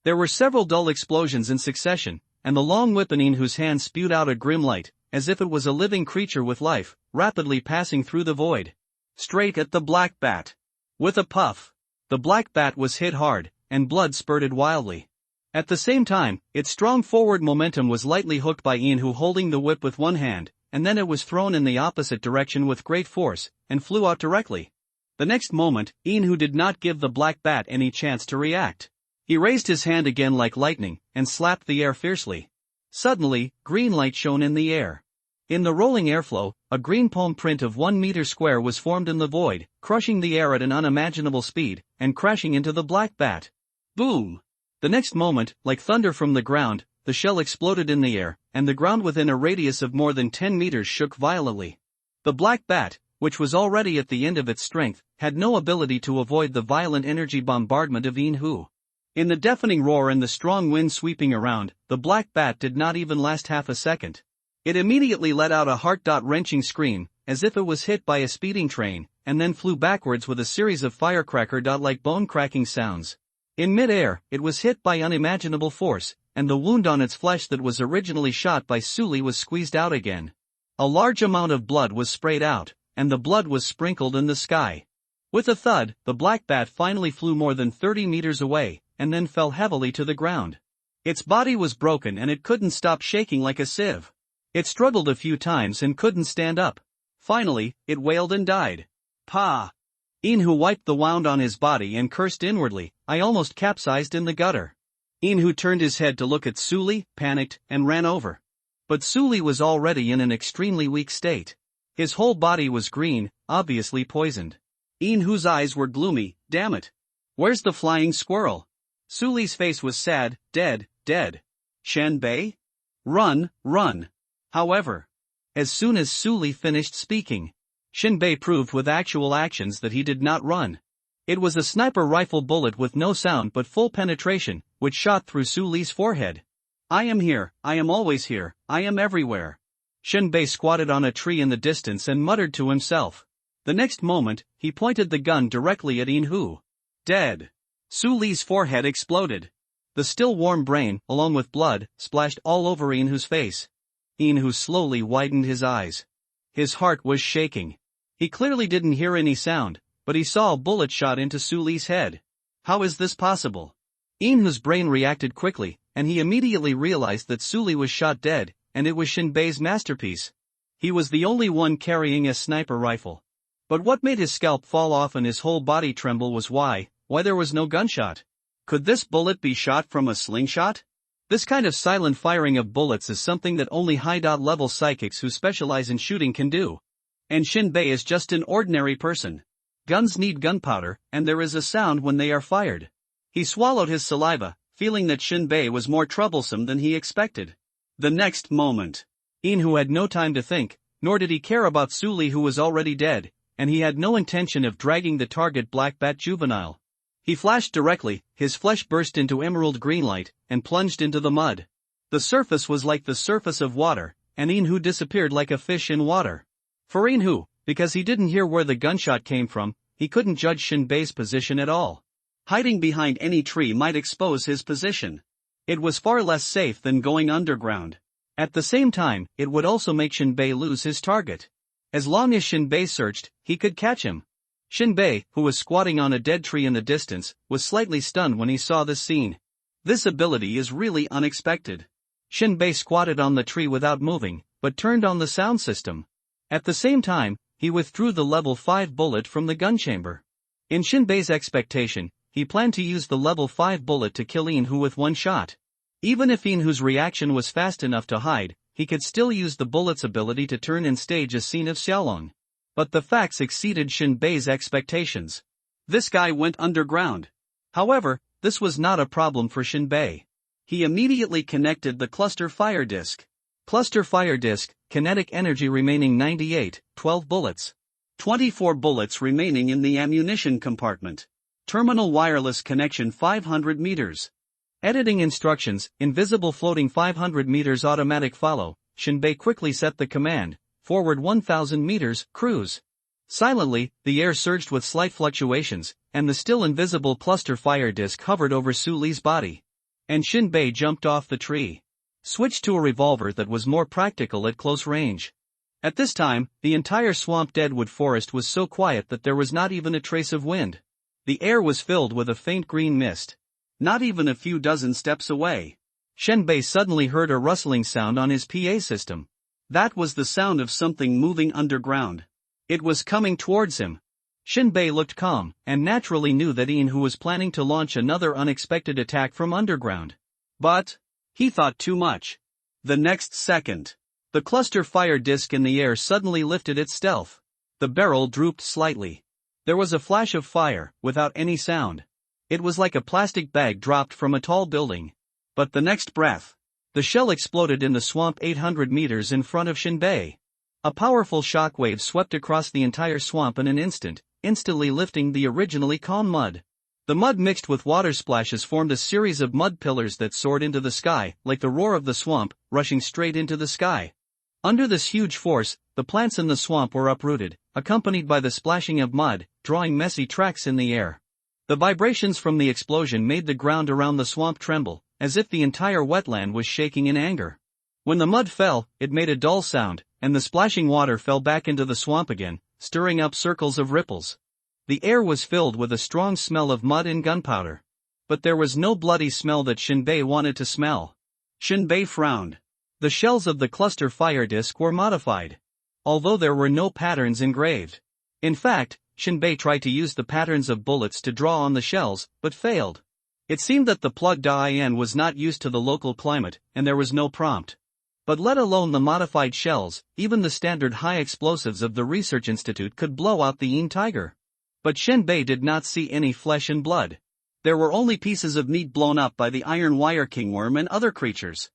There were several dull explosions in succession, and the long whip in Inhu's hand spewed out a grim light, as if it was a living creature with life, rapidly passing through the void. Straight at the black bat. With a puff, the black bat was hit hard, and blood spurted wildly. At the same time, its strong forward momentum was lightly hooked by Inhu holding the whip with one hand, and then it was thrown in the opposite direction with great force, and flew out directly. The next moment, Inhu did not give the black bat any chance to react. He raised his hand again like lightning, and slapped the air fiercely. Suddenly, green light shone in the air. In the rolling airflow, a green palm print of 1 meter square was formed in the void, crushing the air at an unimaginable speed, and crashing into the black bat. Boom! The next moment, like thunder from the ground, the shell exploded in the air, and the ground within a radius of more than 10 meters shook violently. The black bat, which was already at the end of its strength, had no ability to avoid the violent energy bombardment of Inhu. In the deafening roar and the strong wind sweeping around, the black bat did not even last half a second. It immediately let out a heart-wrenching scream, as if it was hit by a speeding train, and then flew backwards with a series of firecracker-like bone-cracking sounds. In mid-air, it was hit by unimaginable force, and the wound on its flesh that was originally shot by Suli was squeezed out again. A large amount of blood was sprayed out, and the blood was sprinkled in the sky. With a thud, the black bat finally flew more than 30 meters away, and then fell heavily to the ground. Its body was broken and it couldn't stop shaking like a sieve. It struggled a few times and couldn't stand up. Finally, it wailed and died. Pah! Inhu wiped the wound on his body and cursed inwardly, I almost capsized in the gutter. Inhu turned his head to look at Suli, panicked, and ran over. But Suli was already in an extremely weak state. His whole body was green, obviously poisoned. Inhu's eyes were gloomy. Damn it. Where's the flying squirrel? Suli's face was sad. Dead, dead. Shenbei? Run, run. However, as soon as Suli finished speaking, Shenbei proved with actual actions that he did not run. It was a sniper rifle bullet with no sound but full penetration, which shot through Suli's forehead. I am here, I am always here, I am everywhere. Shenbei squatted on a tree in the distance and muttered to himself. The next moment, he pointed the gun directly at Inhu. Dead. Suli's forehead exploded. The still warm brain, along with blood, splashed all over Inhu's face. Inhu slowly widened his eyes. His heart was shaking. He clearly didn't hear any sound, but he saw a bullet shot into Suli's head. How is this possible? Inhu's brain reacted quickly, and he immediately realized that Suli was shot dead, and it was Shenbei's masterpiece. He was the only one carrying a sniper rifle. But what made his scalp fall off and his whole body tremble was why there was no gunshot. Could this bullet be shot from a slingshot? This kind of silent firing of bullets is something that only high-level psychics who specialize in shooting can do. And Shenbei is just an ordinary person. Guns need gunpowder, and there is a sound when they are fired. He swallowed his saliva, feeling that Shenbei was more troublesome than he expected. The next moment, Inhu had no time to think, nor did he care about Suli, who was already dead, and he had no intention of dragging the target Black Bat Juvenile. He flashed directly, his flesh burst into emerald green light, and plunged into the mud. The surface was like the surface of water, and Inhu disappeared like a fish in water. For Inhu, because he didn't hear where the gunshot came from, he couldn't judge Shenbei's position at all. Hiding behind any tree might expose his position. It was far less safe than going underground. At the same time, it would also make Shenbei lose his target. As long as Shenbei searched, he could catch him. Shenbei, who was squatting on a dead tree in the distance, was slightly stunned when he saw this scene. This ability is really unexpected. Shenbei squatted on the tree without moving, but turned on the sound system. At the same time, he withdrew the level 5 bullet from the gun chamber. In Shenbei's expectation, he planned to use the level 5 bullet to kill Inhu with one shot. Even if Inhu's reaction was fast enough to hide, he could still use the bullet's ability to turn and stage a scene of Xiaolong. But the facts exceeded Shenbei's expectations. This guy went underground. However, this was not a problem for Shenbei. He immediately connected the cluster fire disc. Cluster fire disc, kinetic energy remaining 98, 12 bullets. 24 bullets remaining in the ammunition compartment. Terminal wireless connection 500 meters. Editing instructions, invisible floating 500 meters automatic follow. Shenbei quickly set the command, forward 1000 meters, cruise. Silently, the air surged with slight fluctuations, and the still invisible cluster fire disc hovered over Suli's body. And Shenbei jumped off the tree. Switched to a revolver that was more practical at close range. At this time, the entire swamp deadwood forest was so quiet that there was not even a trace of wind. The air was filled with a faint green mist. Not even a few dozen steps away, Shenbei suddenly heard a rustling sound on his PA system. That was the sound of something moving underground. It was coming towards him. Shenbei looked calm, and naturally knew that Inhu was planning to launch another unexpected attack from underground. But he thought too much. The next second, the cluster fire disc in the air suddenly lifted its stealth. The barrel drooped slightly. There was a flash of fire, without any sound. It was like a plastic bag dropped from a tall building. But the next breath, the shell exploded in the swamp 800 meters in front of Shenbei. A powerful shockwave swept across the entire swamp in an instant, instantly lifting the originally calm mud. The mud mixed with water splashes formed a series of mud pillars that soared into the sky, like the roar of the swamp, rushing straight into the sky. Under this huge force, the plants in the swamp were uprooted, accompanied by the splashing of mud, drawing messy tracks in the air. The vibrations from the explosion made the ground around the swamp tremble, as if the entire wetland was shaking in anger. When the mud fell, it made a dull sound, and the splashing water fell back into the swamp again, stirring up circles of ripples. The air was filled with a strong smell of mud and gunpowder. But there was no bloody smell that Shenbei wanted to smell. Shenbei frowned. The shells of the cluster fire disc were modified, although there were no patterns engraved. In fact, Shenbei tried to use the patterns of bullets to draw on the shells, but failed. It seemed that the plugged IN was not used to the local climate, and there was no prompt. But let alone the modified shells, even the standard high explosives of the Research Institute could blow out the Yin tiger. But Shenbei did not see any flesh and blood. There were only pieces of meat blown up by the iron wire kingworm and other creatures.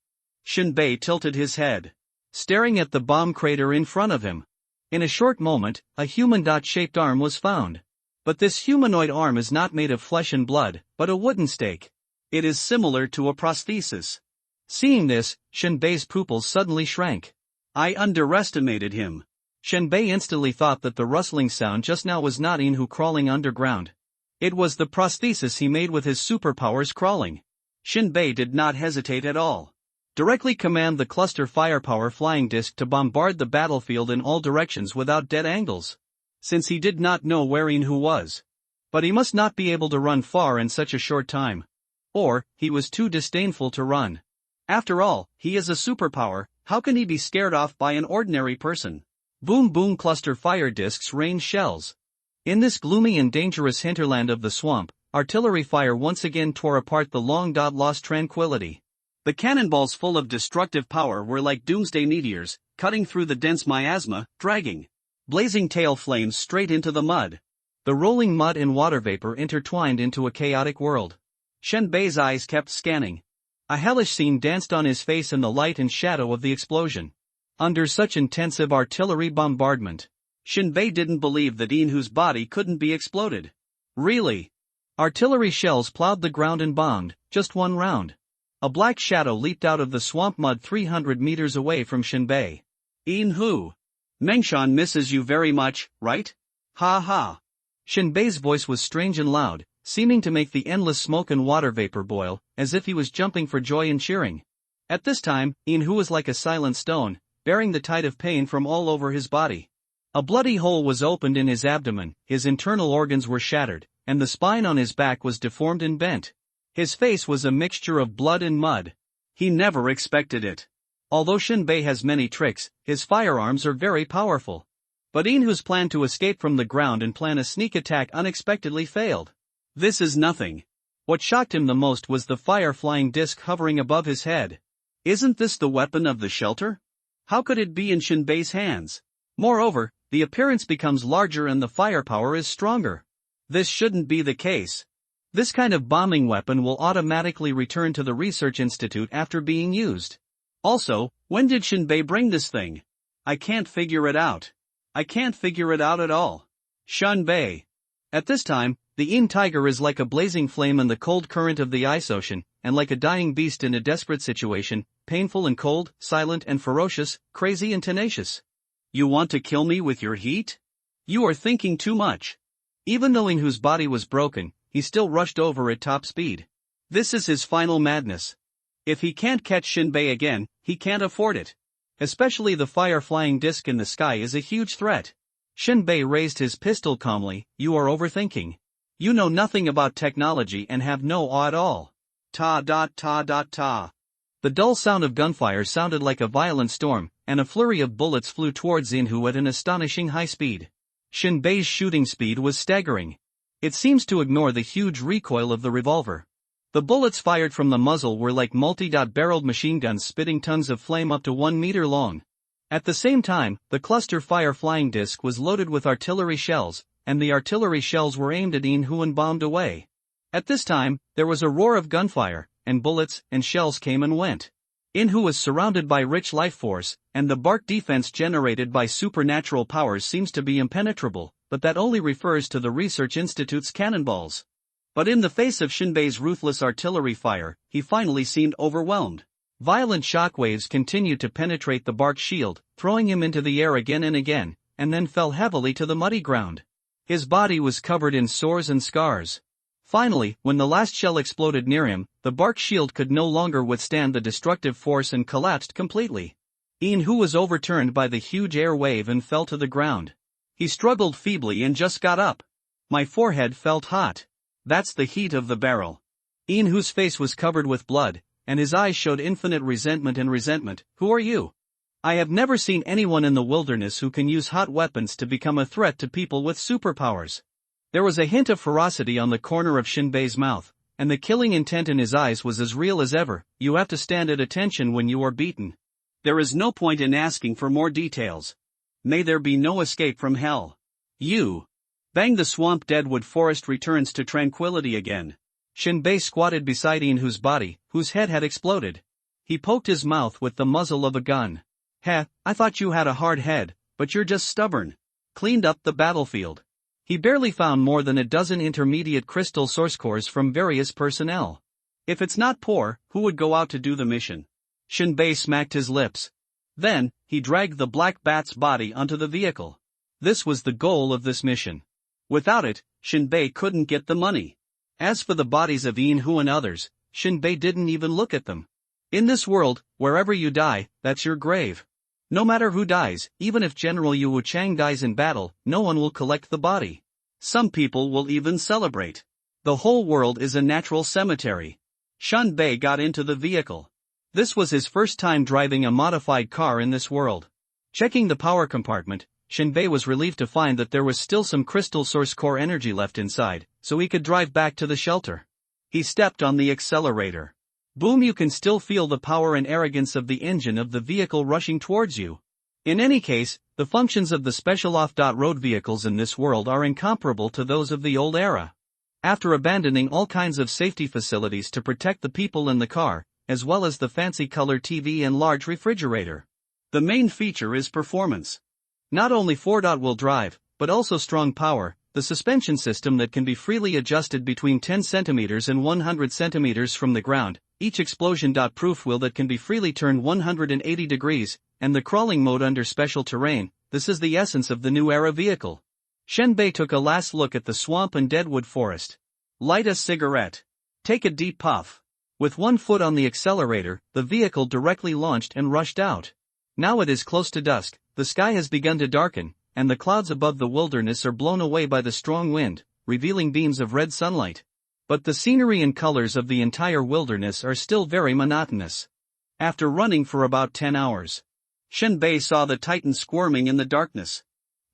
Shenbei tilted his head, staring at the bomb crater in front of him. In a short moment, a human dot-shaped arm was found. But this humanoid arm is not made of flesh and blood, but a wooden stake. It is similar to a prosthesis. Seeing this, Shenbei's pupils suddenly shrank. I underestimated him. Shenbei instantly thought that the rustling sound just now was not Inhu crawling underground. It was the prosthesis he made with his superpowers crawling. Shenbei did not hesitate at all. Directly command the cluster firepower flying disc to bombard the battlefield in all directions without dead angles. Since he did not know where Inhu was. But he must not be able to run far in such a short time. Or, he was too disdainful to run. After all, he is a superpower, how can he be scared off by an ordinary person? Boom boom, cluster fire discs rain shells. In this gloomy and dangerous hinterland of the swamp, artillery fire once again tore apart the long-lost tranquility. The cannonballs full of destructive power were like doomsday meteors, cutting through the dense miasma, dragging blazing tail flames straight into the mud. The rolling mud and water vapor intertwined into a chaotic world. Shenbei's eyes kept scanning. A hellish scene danced on his face in the light and shadow of the explosion. Under such intensive artillery bombardment, Shenbei didn't believe that Inhu's body couldn't be exploded. Really? Artillery shells plowed the ground and bombed, just one round. A black shadow leaped out of the swamp mud 300 meters away from Shenbei. Inhu. Mengshan misses you very much, right? Ha ha. Shenbei's voice was strange and loud, seeming to make the endless smoke and water vapor boil, as if he was jumping for joy and cheering. At this time, Inhu was like a silent stone, bearing the tide of pain from all over his body. A bloody hole was opened in his abdomen, his internal organs were shattered, and the spine on his back was deformed and bent. His face was a mixture of blood and mud. He never expected it. Although Shenbei has many tricks, his firearms are very powerful. But Inhu's plan to escape from the ground and plan a sneak attack unexpectedly failed. This is nothing. What shocked him the most was the fire-flying disc hovering above his head. Isn't this the weapon of the shelter? How could it be in Shenbei's hands? Moreover, the appearance becomes larger and the firepower is stronger. This shouldn't be the case. This kind of bombing weapon will automatically return to the Research Institute after being used. Also, when did Shenbei bring this thing? I can't figure it out. I can't figure it out at all. Shenbei. At this time, the Yin tiger is like a blazing flame in the cold current of the ice ocean, and like a dying beast in a desperate situation, painful and cold, silent and ferocious, crazy and tenacious. You want to kill me with your heat? You are thinking too much. Even though Inhu's body was broken, he still rushed over at top speed. This is his final madness. If he can't catch Shenbei again, he can't afford it. Especially the fire-flying disc in the sky is a huge threat. Shenbei raised his pistol calmly. You are overthinking. You know nothing about technology and have no awe at all. Ta. The dull sound of gunfire sounded like a violent storm, and a flurry of bullets flew towards Inhu at an astonishing high speed. Shenbei's shooting speed was staggering. It seems to ignore the huge recoil of the revolver. The bullets fired from the muzzle were like multi-barreled machine guns spitting tons of flame up to 1 meter long. At the same time, the cluster fire-flying disc was loaded with artillery shells, and the artillery shells were aimed at Inhu and bombed away. At this time, there was a roar of gunfire, and bullets and shells came and went. Inhu was surrounded by rich life force, and the bark defense generated by supernatural powers seems to be impenetrable, but that only refers to the Research Institute's cannonballs. But in the face of Shenbei's ruthless artillery fire, he finally seemed overwhelmed. Violent shockwaves continued to penetrate the bark shield, throwing him into the air again and again, and then fell heavily to the muddy ground. His body was covered in sores and scars. Finally, when the last shell exploded near him, the bark shield could no longer withstand the destructive force and collapsed completely. Inhu was overturned by the huge air wave and fell to the ground. He struggled feebly and just got up. My forehead felt hot. That's the heat of the barrel. Inhu's face was covered with blood, and his eyes showed infinite resentment. Who are you? I have never seen anyone in the wilderness who can use hot weapons to become a threat to people with superpowers. There was a hint of ferocity on the corner of Shenbei's mouth, and the killing intent in his eyes was as real as ever. You have to stand at attention when you are beaten. There is no point in asking for more details. May there be no escape from hell. You. Bang! The swamp deadwood forest returns to tranquility again. Shinbei squatted beside Ian, whose head had exploded. He poked his mouth with the muzzle of a gun. Heh, I thought you had a hard head, but you're just stubborn. Cleaned up the battlefield. He barely found more than a dozen intermediate crystal source cores from various personnel. If it's not poor, who would go out to do the mission? Shinbei smacked his lips. Then, he dragged the black bat's body onto the vehicle. This was the goal of this mission. Without it, Shinbei couldn't get the money. As for the bodies of Ian Hu and others, Shinbei didn't even look at them. In this world, wherever you die, that's your grave. No matter who dies, even if General Yu Wuchang dies in battle, no one will collect the body. Some people will even celebrate. The whole world is a natural cemetery. Shinbei got into the vehicle. This was his first time driving a modified car in this world. Checking the power compartment, Shinbei was relieved to find that there was still some crystal source core energy left inside, so he could drive back to the shelter. He stepped on the accelerator. Boom! You can still feel the power and arrogance of the engine of the vehicle rushing towards you. In any case, the functions of the special off-road vehicles in this world are incomparable to those of the old era. After abandoning all kinds of safety facilities to protect the people in the car, as well as the fancy color TV and large refrigerator, the main feature is performance. Not only four-wheel drive, but also strong power, the suspension system that can be freely adjusted between 10 centimeters and 100 centimeters from the ground, each explosion-proof wheel that can be freely turned 180 degrees, and the crawling mode under special terrain. This is the essence of the new era vehicle. Shinbei took a last look at the swamp and deadwood forest. Light a cigarette. Take a deep puff. With one foot on the accelerator, the vehicle directly launched and rushed out. Now it is close to dusk, the sky has begun to darken, and the clouds above the wilderness are blown away by the strong wind, revealing beams of red sunlight. But the scenery and colors of the entire wilderness are still very monotonous. After running for about 10 hours, Shinbei saw the Titan squirming in the darkness.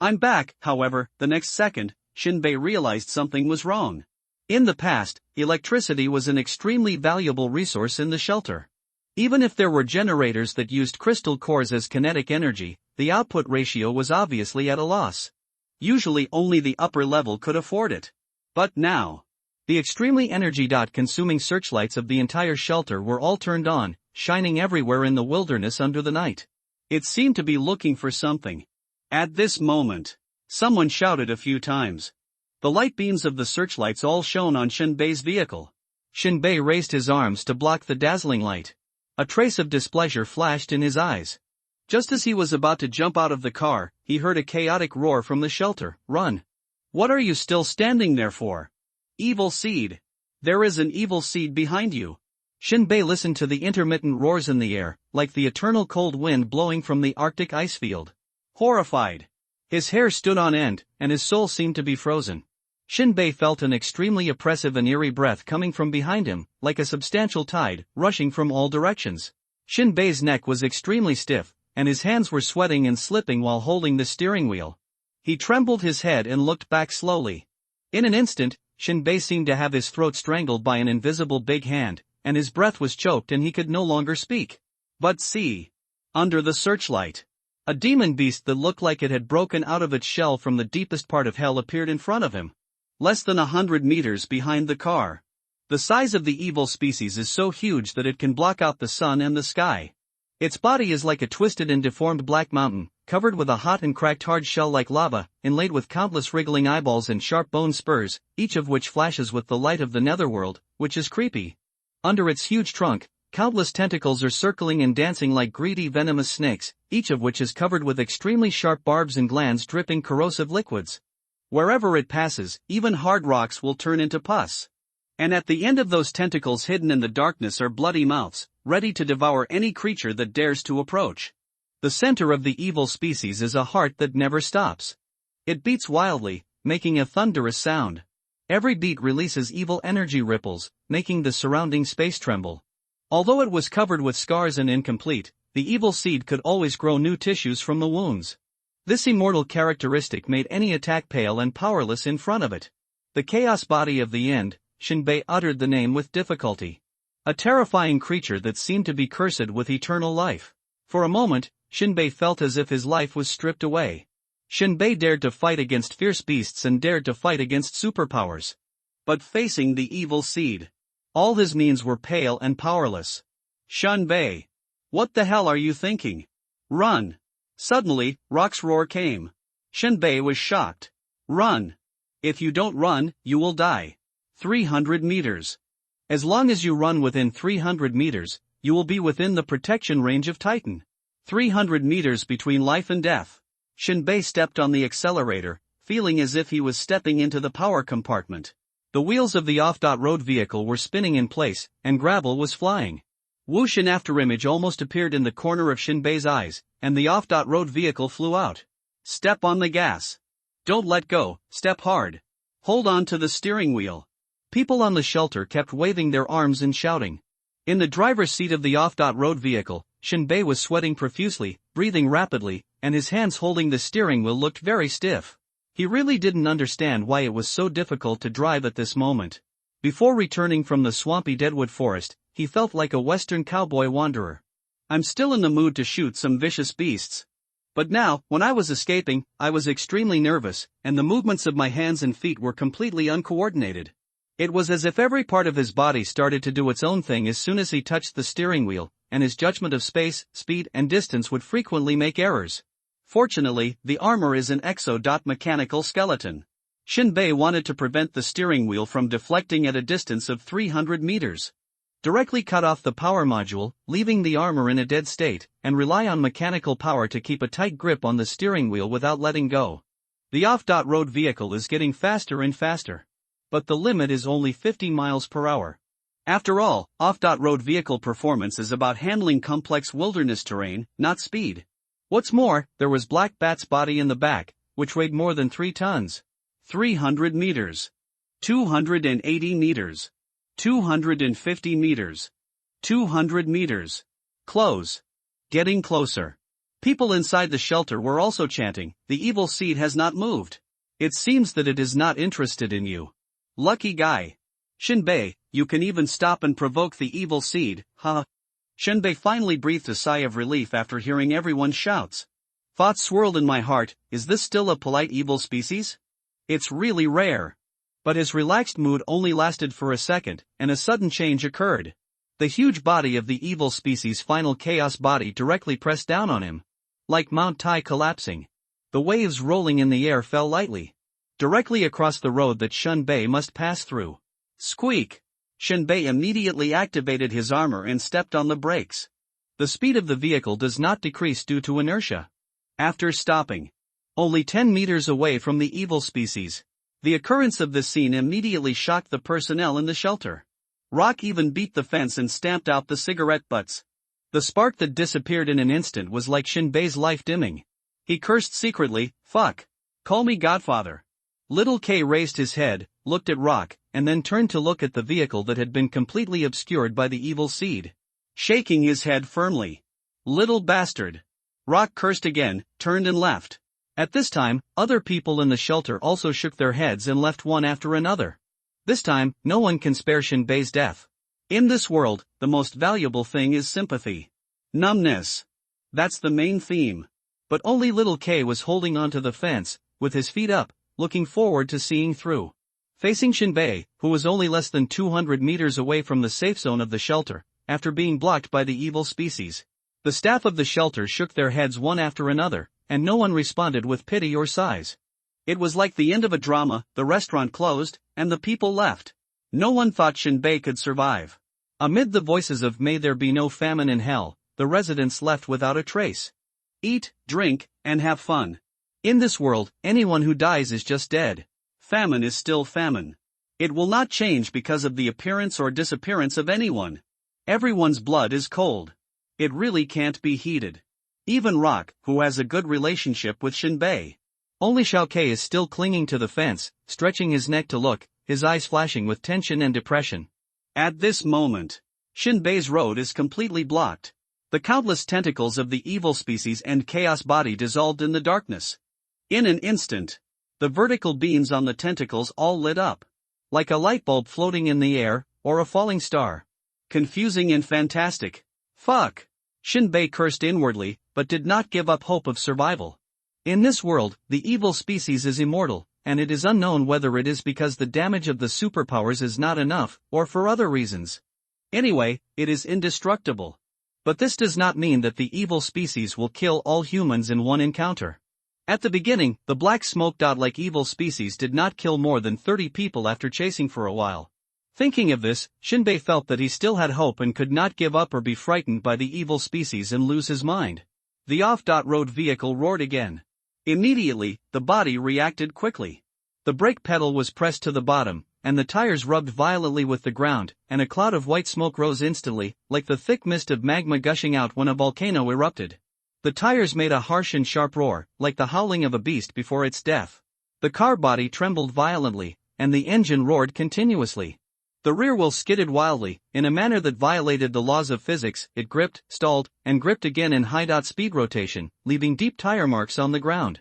I'm back, however, the next second, Shinbei realized something was wrong. In the past, electricity was an extremely valuable resource in the shelter. Even if there were generators that used crystal cores as kinetic energy, the output ratio was obviously at a loss. Usually only the upper level could afford it. But now, the extremely energy-consuming searchlights of the entire shelter were all turned on, shining everywhere in the wilderness under the night. It seemed to be looking for something. At this moment, someone shouted a few times. The light beams of the searchlights all shone on Shinbei's vehicle. Shinbei raised his arms to block the dazzling light. A trace of displeasure flashed in his eyes. Just as he was about to jump out of the car, he heard a chaotic roar from the shelter. Run! What are you still standing there for? Evil seed! There is an evil seed behind you! Shinbei listened to the intermittent roars in the air, like the eternal cold wind blowing from the Arctic icefield. Horrified, his hair stood on end, and his soul seemed to be frozen. Shinbei felt an extremely oppressive and eerie breath coming from behind him, like a substantial tide, rushing from all directions. Shinbei's neck was extremely stiff, and his hands were sweating and slipping while holding the steering wheel. He trembled his head and looked back slowly. In an instant, Shinbei seemed to have his throat strangled by an invisible big hand, and his breath was choked and he could no longer speak. But see! Under the searchlight, a demon beast that looked like it had broken out of its shell from the deepest part of hell appeared in front of him. Less than 100 meters behind the car. The size of the evil species is so huge that it can block out the sun and the sky. Its body is like a twisted and deformed black mountain, covered with a hot and cracked hard shell like lava, inlaid with countless wriggling eyeballs and sharp bone spurs, each of which flashes with the light of the netherworld, which is creepy. Under its huge trunk, countless tentacles are circling and dancing like greedy venomous snakes, each of which is covered with extremely sharp barbs and glands dripping corrosive liquids. Wherever it passes, even hard rocks will turn into pus. And at the end of those tentacles hidden in the darkness are bloody mouths, ready to devour any creature that dares to approach. The center of the evil species is a heart that never stops. It beats wildly, making a thunderous sound. Every beat releases evil energy ripples, making the surrounding space tremble. Although it was covered with scars and incomplete, the evil seed could always grow new tissues from the wounds. This immortal characteristic made any attack pale and powerless in front of it. The chaos body of the end, Shinbei uttered the name with difficulty. A terrifying creature that seemed to be cursed with eternal life. For a moment, Shinbei felt as if his life was stripped away. Shinbei dared to fight against fierce beasts and dared to fight against superpowers. But facing the evil seed, all his means were pale and powerless. Shinbei! What the hell are you thinking? Run! Suddenly, Rock's roar came. Shinbei was shocked. Run! If you don't run, you will die. 300 meters. As long as you run within 300 meters, you will be within the protection range of Titan. 300 meters between life and death. Shinbei stepped on the accelerator, feeling as if he was stepping into the power compartment. The wheels of the off-road vehicle were spinning in place, and gravel was flying. Whoosh, an afterimage almost appeared in the corner of Shinbei's eyes, and the off-road vehicle flew out. Step on the gas. Don't let go, step hard. Hold on to the steering wheel. People on the shelter kept waving their arms and shouting. In the driver's seat of the off-road vehicle, Shinbei was sweating profusely, breathing rapidly, and his hands holding the steering wheel looked very stiff. He really didn't understand why it was so difficult to drive at this moment. Before returning from the swampy deadwood forest, he felt like a western cowboy wanderer. I'm still in the mood to shoot some vicious beasts. But now, when I was escaping, I was extremely nervous, and the movements of my hands and feet were completely uncoordinated. It was as if every part of his body started to do its own thing as soon as he touched the steering wheel, and his judgment of space, speed, and distance would frequently make errors. Fortunately, the armor is an exo-mechanical skeleton. Shinbei wanted to prevent the steering wheel from deflecting at a distance of 300 meters. Directly cut off the power module, leaving the armor in a dead state, and rely on mechanical power to keep a tight grip on the steering wheel without letting go. The off-road vehicle is getting faster and faster. But the limit is only 50 miles per hour. After all, off-road vehicle performance is about handling complex wilderness terrain, not speed. What's more, there was Black Bat's body in the back, which weighed more than 3 tons. 300 meters. 280 meters. 250 meters. 200 meters. Close. Getting closer. People inside the shelter were also chanting, "The evil seed has not moved. It seems that it is not interested in you. Lucky guy. Shinbei, you can even stop and provoke the evil seed, huh?" Shinbei finally breathed a sigh of relief after hearing everyone's shouts. Thoughts swirled in my heart, is this still a polite evil species? It's really rare. But his relaxed mood only lasted for a second, and a sudden change occurred. The huge body of the evil species' final chaos body directly pressed down on him. Like Mount Tai collapsing. The waves rolling in the air fell lightly. Directly across the road that Shinbei must pass through. Squeak! Shinbei immediately activated his armor and stepped on the brakes. The speed of the vehicle does not decrease due to inertia. After stopping only 10 meters away from the evil species, the occurrence of this scene immediately shocked the personnel in the shelter. Rock even beat the fence and stamped out the cigarette butts. The spark that disappeared in an instant was like Shinbei's life dimming. He cursed secretly, "Fuck. Call me Godfather." Little K raised his head, looked at Rock, and then turned to look at the vehicle that had been completely obscured by the evil seed. Shaking his head firmly. "Little bastard." Rock cursed again, turned and left. At this time, other people in the shelter also shook their heads and left one after another. This time, no one can spare Shinbei's death. In this world, the most valuable thing is sympathy. Numbness. That's the main theme. But only little K was holding onto the fence, with his feet up, looking forward to seeing through. Facing Shinbei, who was only less than 200 meters away from the safe zone of the shelter, after being blocked by the evil species. The staff of the shelter shook their heads one after another, and no one responded with pity or sighs. It was like the end of a drama, the restaurant closed, and the people left. No one thought Shinbei could survive. Amid the voices of "May there be no famine in hell," the residents left without a trace. Eat, drink, and have fun. In this world, anyone who dies is just dead. Famine is still famine. It will not change because of the appearance or disappearance of anyone. Everyone's blood is cold. It really can't be heated. Even Rock, who has a good relationship with Shinbei. Only Xiaokei is still clinging to the fence, stretching his neck to look, his eyes flashing with tension and depression. At this moment, Shinbei's road is completely blocked. The countless tentacles of the evil species and chaos body dissolved in the darkness. In an instant, the vertical beams on the tentacles all lit up. Like a light bulb floating in the air, or a falling star. Confusing and fantastic. Fuck. Shinbei cursed inwardly, but did not give up hope of survival. In this world, the evil species is immortal, and it is unknown whether it is because the damage of the superpowers is not enough, or for other reasons. Anyway, it is indestructible. But this does not mean that the evil species will kill all humans in one encounter. At the beginning, the black smoke dot-like evil species did not kill more than 30 people after chasing for a while. Thinking of this, Shinbei felt that he still had hope and could not give up or be frightened by the evil species and lose his mind. The off-road vehicle roared again. Immediately, the body reacted quickly. The brake pedal was pressed to the bottom, and the tires rubbed violently with the ground, and a cloud of white smoke rose instantly, like the thick mist of magma gushing out when a volcano erupted. The tires made a harsh and sharp roar, like the howling of a beast before its death. The car body trembled violently, and the engine roared continuously. The rear wheel skidded wildly, in a manner that violated the laws of physics. It gripped, stalled, and gripped again in high-speed rotation, leaving deep tire marks on the ground.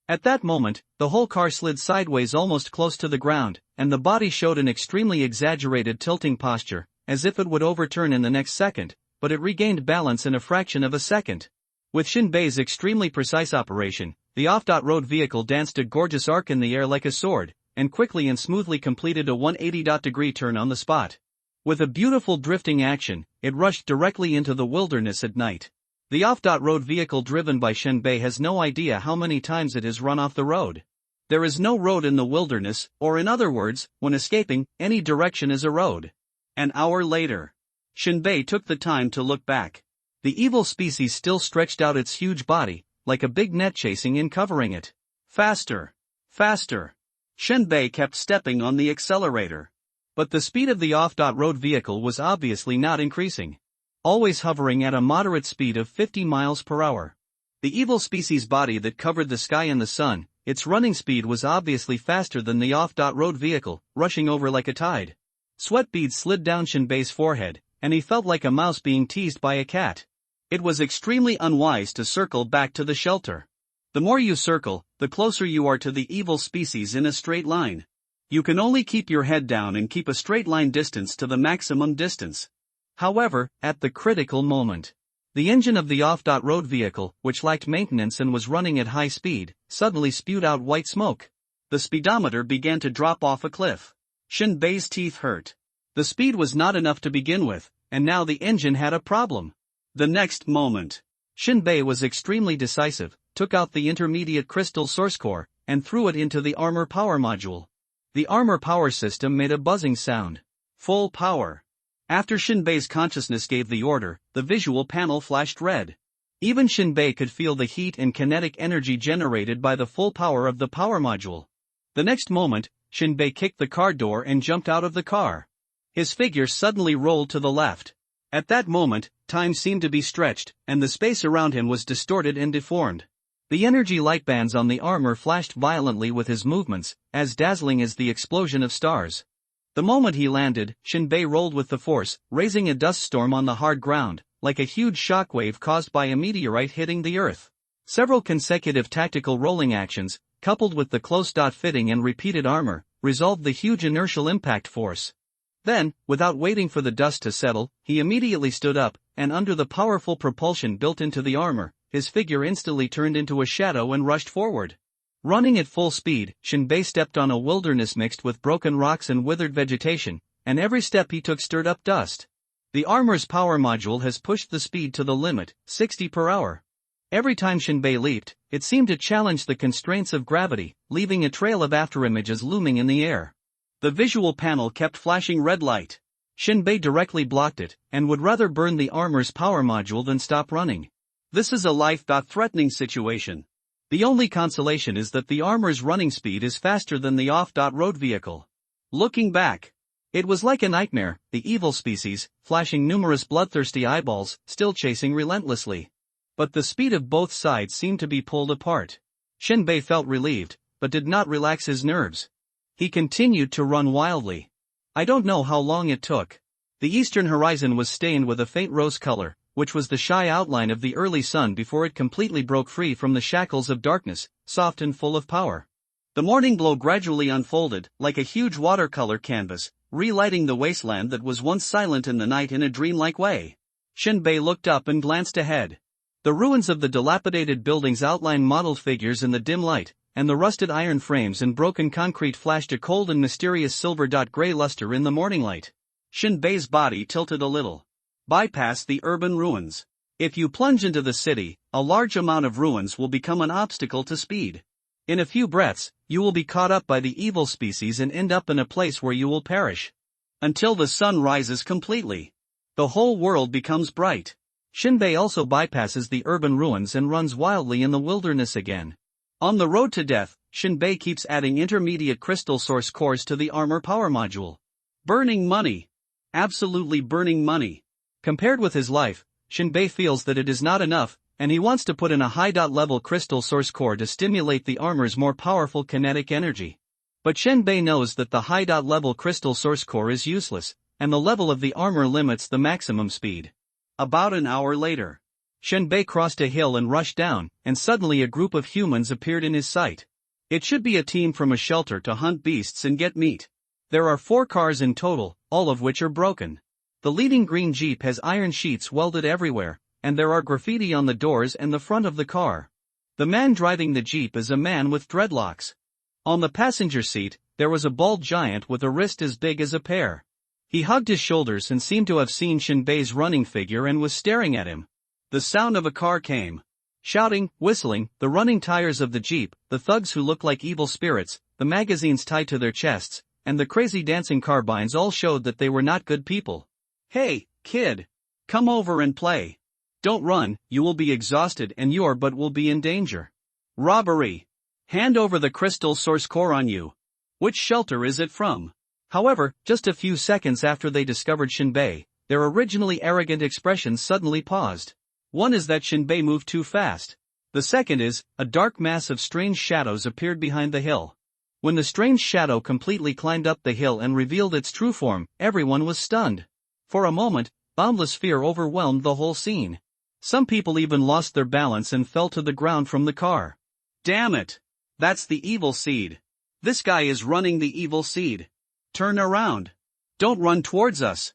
At that moment, the whole car slid sideways almost close to the ground, and the body showed an extremely exaggerated tilting posture, as if it would overturn in the next second, but it regained balance in a fraction of a second. With Shinbei's extremely precise operation, the off-road vehicle danced a gorgeous arc in the air like a sword, and quickly and smoothly completed a 180-degree turn on the spot. With a beautiful drifting action, it rushed directly into the wilderness at night. The off-road vehicle driven by Shinbei has no idea how many times it has run off the road. There is no road in the wilderness, or in other words, when escaping, any direction is a road. An hour later, Shinbei took the time to look back. The evil species still stretched out its huge body, like a big net chasing and covering it. Faster! Faster! Shinbei kept stepping on the accelerator. But the speed of the off-road vehicle was obviously not increasing. Always hovering at a moderate speed of 50 miles per hour. The evil species body that covered the sky and the sun, its running speed was obviously faster than the off-road vehicle, rushing over like a tide. Sweat beads slid down Shinbei's forehead, and he felt like a mouse being teased by a cat. It was extremely unwise to circle back to the shelter. The more you circle, the closer you are to the evil species in a straight line. You can only keep your head down and keep a straight line distance to the maximum distance. However, at the critical moment, the engine of the off-road vehicle, which lacked maintenance and was running at high speed, suddenly spewed out white smoke. The speedometer began to drop off a cliff. Shinbei's teeth hurt. The speed was not enough to begin with, and now the engine had a problem. The next moment, Shinbei was extremely decisive, took out the intermediate crystal source core, and threw it into the armor power module. The armor power system made a buzzing sound. Full power. After Shinbei's consciousness gave the order, the visual panel flashed red. Even Shinbei could feel the heat and kinetic energy generated by the full power of the power module. The next moment, Shinbei kicked the car door and jumped out of the car. His figure suddenly rolled to the left. At that moment, time seemed to be stretched, and the space around him was distorted and deformed. The energy light bands on the armor flashed violently with his movements, as dazzling as the explosion of stars. The moment he landed, Shinbei rolled with the force, raising a dust storm on the hard ground, like a huge shockwave caused by a meteorite hitting the earth. Several consecutive tactical rolling actions, coupled with the close fitting and repeated armor, resolved the huge inertial impact force. Then, without waiting for the dust to settle, he immediately stood up, and under the powerful propulsion built into the armor, his figure instantly turned into a shadow and rushed forward. Running at full speed, Shinbei stepped on a wilderness mixed with broken rocks and withered vegetation, and every step he took stirred up dust. The armor's power module has pushed the speed to the limit, 60 per hour. Every time Shinbei leaped, it seemed to challenge the constraints of gravity, leaving a trail of afterimages looming in the air. The visual panel kept flashing red light. Shinbei directly blocked it, and would rather burn the armor's power module than stop running. This is a life-threatening situation. The only consolation is that the armor's running speed is faster than the off-road vehicle. Looking back, it was like a nightmare, the evil species, flashing numerous bloodthirsty eyeballs, still chasing relentlessly. But the speed of both sides seemed to be pulled apart. Shinbei felt relieved, but did not relax his nerves. He continued to run wildly. I don't know how long it took. The eastern horizon was stained with a faint rose color, which was the shy outline of the early sun before it completely broke free from the shackles of darkness, soft and full of power. The morning glow gradually unfolded, like a huge watercolor canvas, relighting the wasteland that was once silent in the night in a dreamlike way. Shinbei looked up and glanced ahead. The ruins of the dilapidated buildings outlined mottled figures in the dim light, and the rusted iron frames and broken concrete flashed a cold and mysterious silver-gray luster in the morning light. Shinbei's body tilted a little. Bypass the urban ruins. If you plunge into the city, a large amount of ruins will become an obstacle to speed. In a few breaths, you will be caught up by the evil species and end up in a place where you will perish. Until the sun rises completely. The whole world becomes bright. Shinbei also bypasses the urban ruins and runs wildly in the wilderness again. On the road to death, Shinbei keeps adding intermediate crystal source cores to the armor power module. Burning money. Absolutely burning money. Compared with his life, Shinbei feels that it is not enough, and he wants to put in a high-level crystal source core to stimulate the armor's more powerful kinetic energy. But Shinbei knows that the high-level crystal source core is useless, and the level of the armor limits the maximum speed. About an hour later, Shinbei crossed a hill and rushed down, and suddenly a group of humans appeared in his sight. It should be a team from a shelter to hunt beasts and get meat. There are 4 cars in total, all of which are broken. The leading green Jeep has iron sheets welded everywhere, and there are graffiti on the doors and the front of the car. The man driving the Jeep is a man with dreadlocks. On the passenger seat, there was a bald giant with a wrist as big as a pear. He hugged his shoulders and seemed to have seen Shinbei's running figure and was staring at him. The sound of a car came. Shouting, whistling, the running tires of the Jeep, the thugs who looked like evil spirits, the magazines tied to their chests, and the crazy dancing carbines all showed that they were not good people. "Hey, kid! Come over and play. Don't run, you will be exhausted and your butt will be in danger. Robbery! Hand over the crystal source core on you. Which shelter is it from?" However, just a few seconds after they discovered Shinbei, their originally arrogant expressions suddenly paused. One is that Shinbei moved too fast. The second is, a dark mass of strange shadows appeared behind the hill. When the strange shadow completely climbed up the hill and revealed its true form, everyone was stunned. For a moment, boundless fear overwhelmed the whole scene. Some people even lost their balance and fell to the ground from the car. Damn it! That's the evil seed. This guy is running the evil seed. Turn around. Don't run towards us.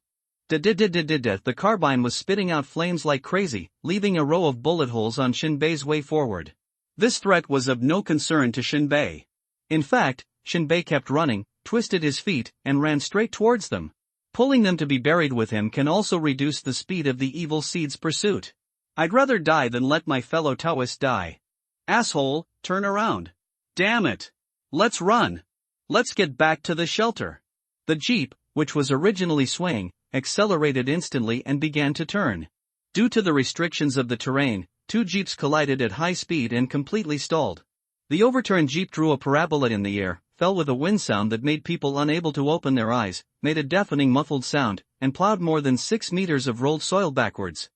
The carbine was spitting out flames like crazy, leaving a row of bullet holes on Shinbei's way forward. This threat was of no concern to Shinbei. In fact, Shinbei kept running, twisted his feet, and ran straight towards them. Pulling them to be buried with him can also reduce the speed of the evil seed's pursuit. I'd rather die than let my fellow Taoist die. Asshole, turn around. Damn it. Let's run. Let's get back to the shelter. The Jeep, which was originally swaying, accelerated instantly and began to turn. Due to the restrictions of the terrain, 2 Jeeps collided at high speed and completely stalled. The overturned Jeep drew a parabola in the air, fell with a wind sound that made people unable to open their eyes, made a deafening muffled sound, and plowed more than 6 meters of rolled soil backwards.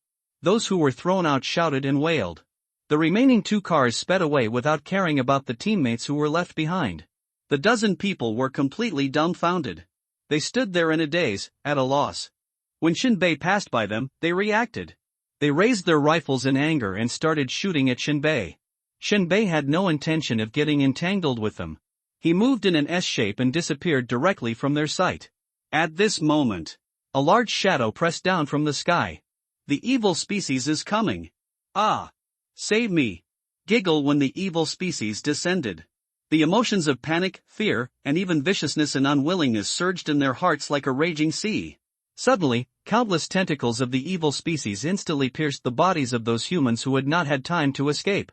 Those who were thrown out shouted and wailed. The remaining 2 cars sped away without caring about the teammates who were left behind. The dozen people were completely dumbfounded. They stood there in a daze, at a loss. When Shinbei passed by them, they reacted. They raised their rifles in anger and started shooting at Shinbei. Shinbei had no intention of getting entangled with them. He moved in an S shape and disappeared directly from their sight. At this moment, a large shadow pressed down from the sky. The evil species is coming. Ah! Save me! Giggle when the evil species descended. The emotions of panic, fear, and even viciousness and unwillingness surged in their hearts like a raging sea. Suddenly, countless tentacles of the evil species instantly pierced the bodies of those humans who had not had time to escape.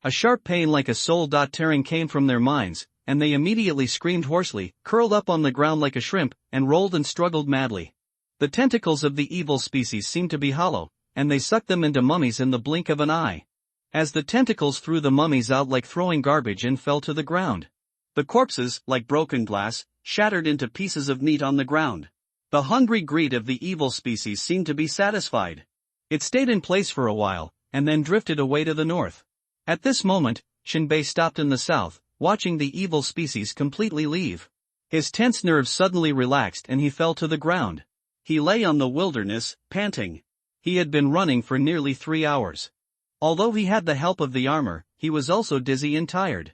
A sharp pain like a soul-tearing came from their minds, and they immediately screamed hoarsely, curled up on the ground like a shrimp, and rolled and struggled madly. The tentacles of the evil species seemed to be hollow, and they sucked them into mummies in the blink of an eye. As the tentacles threw the mummies out like throwing garbage and fell to the ground. The corpses, like broken glass, shattered into pieces of meat on the ground. The hungry greed of the evil species seemed to be satisfied. It stayed in place for a while, and then drifted away to the north. At this moment, Shinbei stopped in the south, watching the evil species completely leave. His tense nerves suddenly relaxed and he fell to the ground. He lay on the wilderness, panting. He had been running for nearly 3 hours. Although he had the help of the armor, he was also dizzy and tired.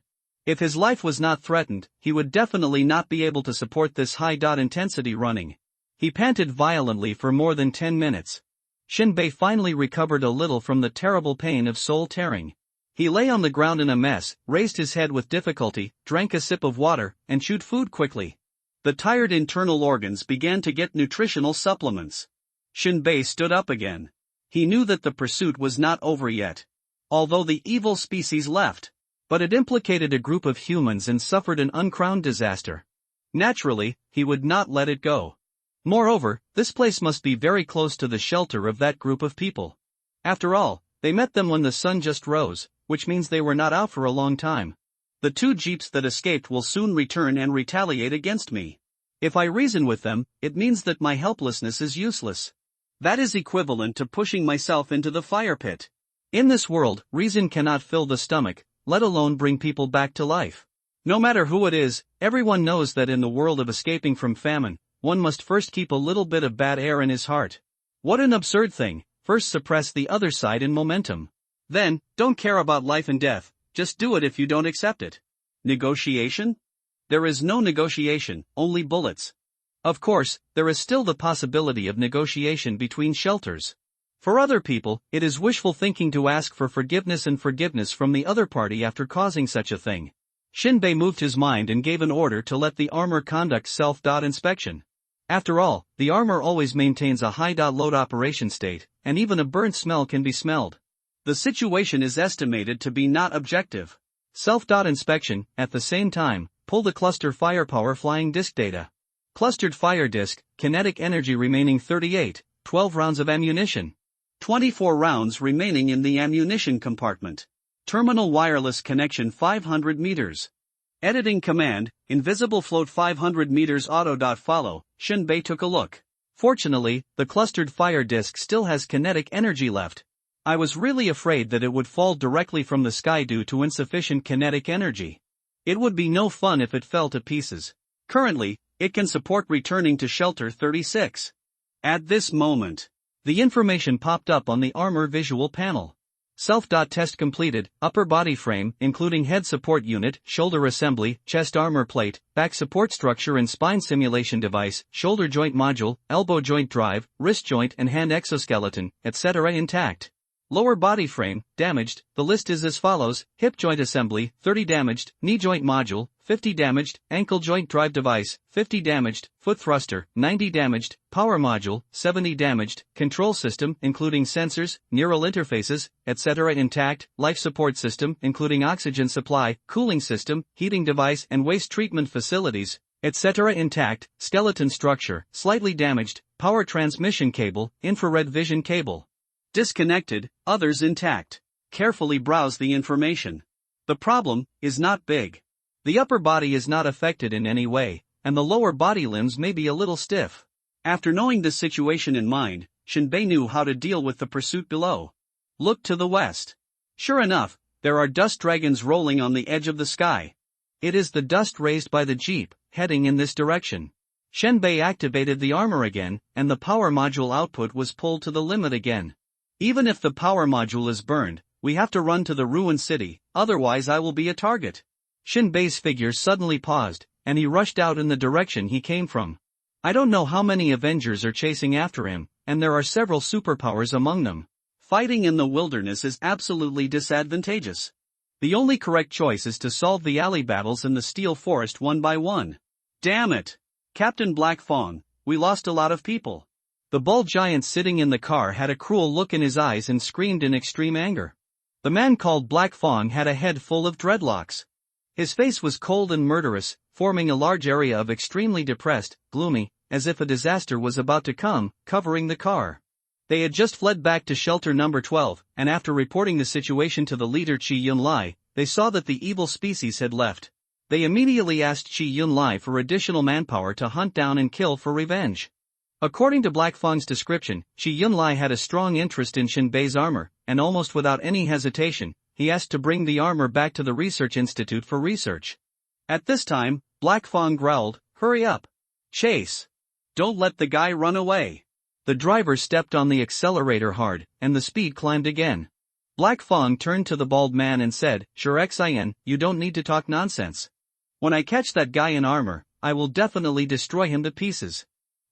If his life was not threatened, he would definitely not be able to support this high-intensity running. He panted violently for more than 10 minutes. Shinbei finally recovered a little from the terrible pain of soul tearing. He lay on the ground in a mess, raised his head with difficulty, drank a sip of water, and chewed food quickly. The tired internal organs began to get nutritional supplements. Shinbei stood up again. He knew that the pursuit was not over yet. Although the evil species left. But it implicated a group of humans and suffered an uncrowned disaster. Naturally, he would not let it go. Moreover, this place must be very close to the shelter of that group of people. After all, they met them when the sun just rose, which means they were not out for a long time. The 2 jeeps that escaped will soon return and retaliate against me. If I reason with them, it means that my helplessness is useless. That is equivalent to pushing myself into the fire pit. In this world, reason cannot fill the stomach, let alone bring people back to life. No matter who it is, everyone knows that in the world of escaping from famine, one must first keep a little bit of bad air in his heart. What an absurd thing, first suppress the other side in momentum. Then, don't care about life and death, just do it if you don't accept it. Negotiation? There is no negotiation, only bullets. Of course, there is still the possibility of negotiation between shelters. For other people, it is wishful thinking to ask for forgiveness from the other party after causing such a thing. Shinbei moved his mind and gave an order to let the armor conduct self-inspection. After all, the armor always maintains a high-load operation state, and even a burnt smell can be smelled. The situation is estimated to be not objective. Self-inspection, at the same time, pull the cluster firepower flying disk data. Clustered fire disk, kinetic energy remaining 38, 12 rounds of ammunition. 24 rounds remaining in the ammunition compartment. Terminal wireless connection 500 meters. Editing command, invisible float 500 meters auto.follow, Shinbei took a look. Fortunately, the clustered fire disk still has kinetic energy left. I was really afraid that it would fall directly from the sky due to insufficient kinetic energy. It would be no fun if it fell to pieces. Currently, it can support returning to Shelter 36. At this moment, the information popped up on the armor visual panel. Self-test completed, upper body frame, including head support unit, shoulder assembly, chest armor plate, back support structure and spine simulation device, shoulder joint module, elbow joint drive, wrist joint and hand exoskeleton, etc. intact. Lower body frame, damaged, the list is as follows: hip joint assembly, 30 damaged, knee joint module, 50 damaged, ankle joint drive device, 50 damaged, foot thruster, 90 damaged, power module, 70 damaged, control system, including sensors, neural interfaces, etc. intact, life support system, including oxygen supply, cooling system, heating device and waste treatment facilities, etc. intact, skeleton structure, slightly damaged, power transmission cable, infrared vision cable. Disconnected, others intact. Carefully browse the information. The problem is not big. The upper body is not affected in any way, and the lower body limbs may be a little stiff. After knowing this situation in mind, Shinbei knew how to deal with the pursuit below. Look to the west. Sure enough, there are dust dragons rolling on the edge of the sky. It is the dust raised by the jeep, heading in this direction. Shinbei activated the armor again, and the power module output was pulled to the limit again. Even if the power module is burned, we have to run to the ruined city, otherwise I will be a target. Shinbei's figure suddenly paused, and he rushed out in the direction he came from. I don't know how many Avengers are chasing after him, and there are several superpowers among them. Fighting in the wilderness is absolutely disadvantageous. The only correct choice is to solve the alley battles in the steel forest one by one. Damn it! Captain Black Fong, we lost a lot of people. The bull giant sitting in the car had a cruel look in his eyes and screamed in extreme anger. The man called Black Fong had a head full of dreadlocks. His face was cold and murderous, forming a large area of extremely depressed, gloomy, as if a disaster was about to come, covering the car. They had just fled back to shelter number 12, and after reporting the situation to the leader Chi Yun-Lai, they saw that the evil species had left. They immediately asked Chi Yun-Lai for additional manpower to hunt down and kill for revenge. According to Black Fong's description, Chi Yun-Lai had a strong interest in Shinbei's armor, and almost without any hesitation, he asked to bring the armor back to the research institute for research. At this time, Black Fong growled, "Hurry up! Chase! Don't let the guy run away!" The driver stepped on the accelerator hard, and the speed climbed again. Black Fong turned to the bald man and said, "Sure Xian, you don't need to talk nonsense. When I catch that guy in armor, I will definitely destroy him to pieces."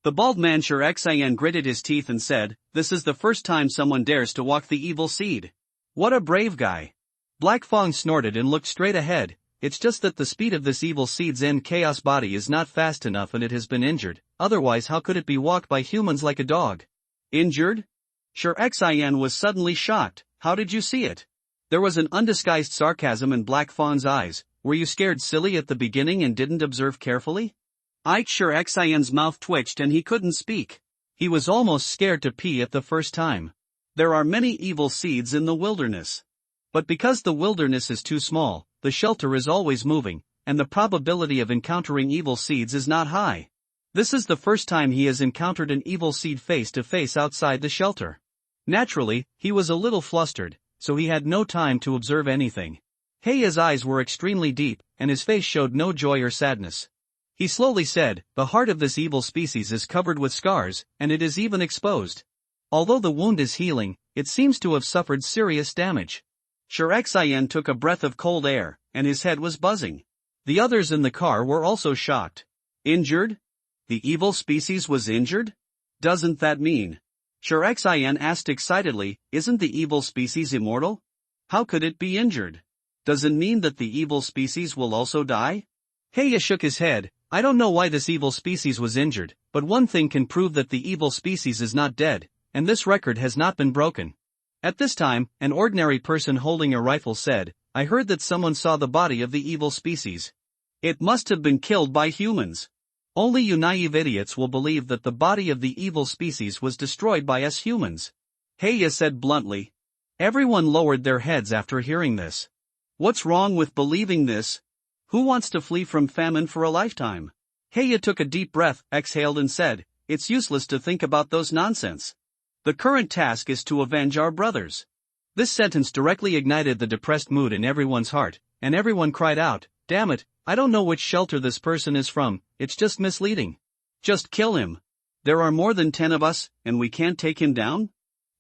The bald man Sure Xian gritted his teeth and said, "This is the first time someone dares to walk the evil seed. What a brave guy." Black Fong snorted and looked straight ahead. It's just that the speed of this evil seed's end chaos body is not fast enough and it has been injured, otherwise how could it be walked by humans like a dog? Injured? Sure Xian was suddenly shocked. "How did you see it?" There was an undisguised sarcasm in Black Fong's eyes. "Were you scared silly at the beginning and didn't observe carefully?" Sure Xian's mouth twitched and he couldn't speak. He was almost scared to pee at the first time. There are many evil seeds in the wilderness. But because the wilderness is too small, the shelter is always moving, and the probability of encountering evil seeds is not high. This is the first time he has encountered an evil seed face to face outside the shelter. Naturally, he was a little flustered, so he had no time to observe anything. Heia's eyes were extremely deep, and his face showed no joy or sadness. He slowly said, "The heart of this evil species is covered with scars, and it is even exposed. Although the wound is healing, it seems to have suffered serious damage." Sure Xian took a breath of cold air, and his head was buzzing. The others in the car were also shocked. "Injured? The evil species was injured? Doesn't that mean?" Sure Xian asked excitedly, "Isn't the evil species immortal? How could it be injured? Does it mean that the evil species will also die?" Heia shook his head. "I don't know why this evil species was injured, but one thing can prove that the evil species is not dead, and this record has not been broken." At this time, an ordinary person holding a rifle said, "I heard that someone saw the body of the evil species. It must have been killed by humans. Only you naive idiots will believe that the body of the evil species was destroyed by us humans," Heia said bluntly. Everyone lowered their heads after hearing this. What's wrong with believing this? Who wants to flee from famine for a lifetime? Heia took a deep breath, exhaled and said, "It's useless to think about those nonsense. The current task is to avenge our brothers." This sentence directly ignited the depressed mood in everyone's heart, and everyone cried out, "Damn it, I don't know which shelter this person is from, it's just misleading. Just kill him. There are more than 10 of us, and we can't take him down?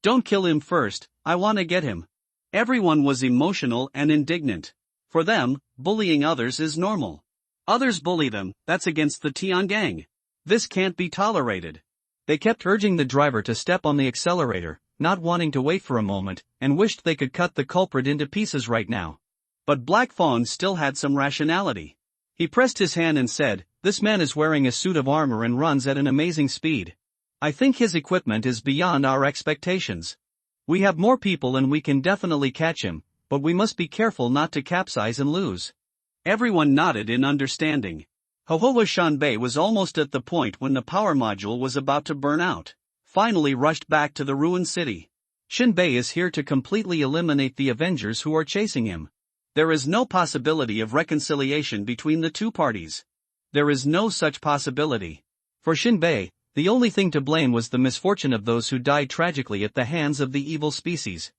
Don't kill him first, I want to get him." Everyone was emotional and indignant. For them, bullying others is normal. Others bully them, that's against the Tiangang. This can't be tolerated. They kept urging the driver to step on the accelerator, not wanting to wait for a moment, and wished they could cut the culprit into pieces right now. But Black Fawn still had some rationality. He pressed his hand and said, "This man is wearing a suit of armor and runs at an amazing speed. I think his equipment is beyond our expectations. We have more people and we can definitely catch him, but we must be careful not to capsize and lose." Everyone nodded in understanding. Hohoa Shanbei was almost at the point when the power module was about to burn out. Finally rushed back to the ruined city. Shinbei is here to completely eliminate the Avengers who are chasing him. There is no possibility of reconciliation between the two parties. There is no such possibility. For Shinbei, the only thing to blame was the misfortune of those who died tragically at the hands of the evil species.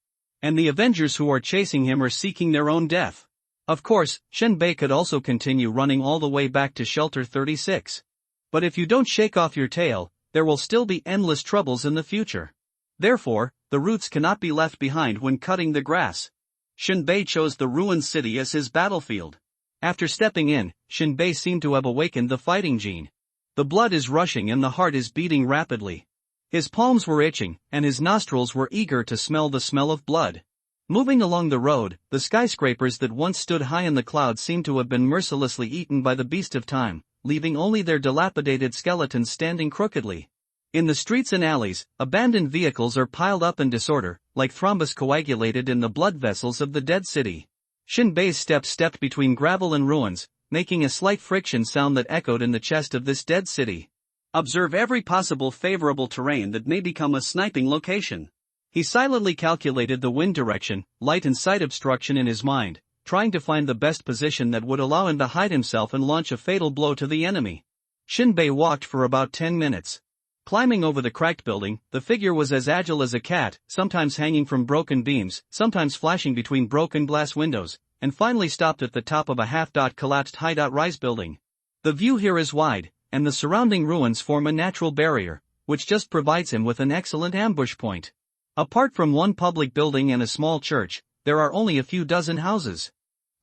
And the Avengers who are chasing him are seeking their own death. Of course, Shinbei could also continue running all the way back to Shelter 36. But if you don't shake off your tail, there will still be endless troubles in the future. Therefore, the roots cannot be left behind when cutting the grass. Shinbei chose the ruined city as his battlefield. After stepping in, Shinbei seemed to have awakened the fighting gene. The blood is rushing and the heart is beating rapidly. His palms were itching, and his nostrils were eager to smell the smell of blood. Moving along the road, the skyscrapers that once stood high in the clouds seemed to have been mercilessly eaten by the beast of time, leaving only their dilapidated skeletons standing crookedly. In the streets and alleys, abandoned vehicles are piled up in disorder, like thrombus coagulated in the blood vessels of the dead city. Shinbei's steps stepped between gravel and ruins, making a slight friction sound that echoed in the chest of this dead city. Observe every possible favorable terrain that may become a sniping location. He silently calculated the wind direction, light and sight obstruction in his mind, trying to find the best position that would allow him to hide himself and launch a fatal blow to the enemy. Shinbei walked for about 10 minutes. Climbing over the cracked building, the figure was as agile as a cat, sometimes hanging from broken beams, sometimes flashing between broken glass windows, and finally stopped at the top of a half-collapsed high-rise building. The view here is wide, and the surrounding ruins form a natural barrier, which just provides him with an excellent ambush point. Apart from one public building and a small church, there are only a few dozen houses.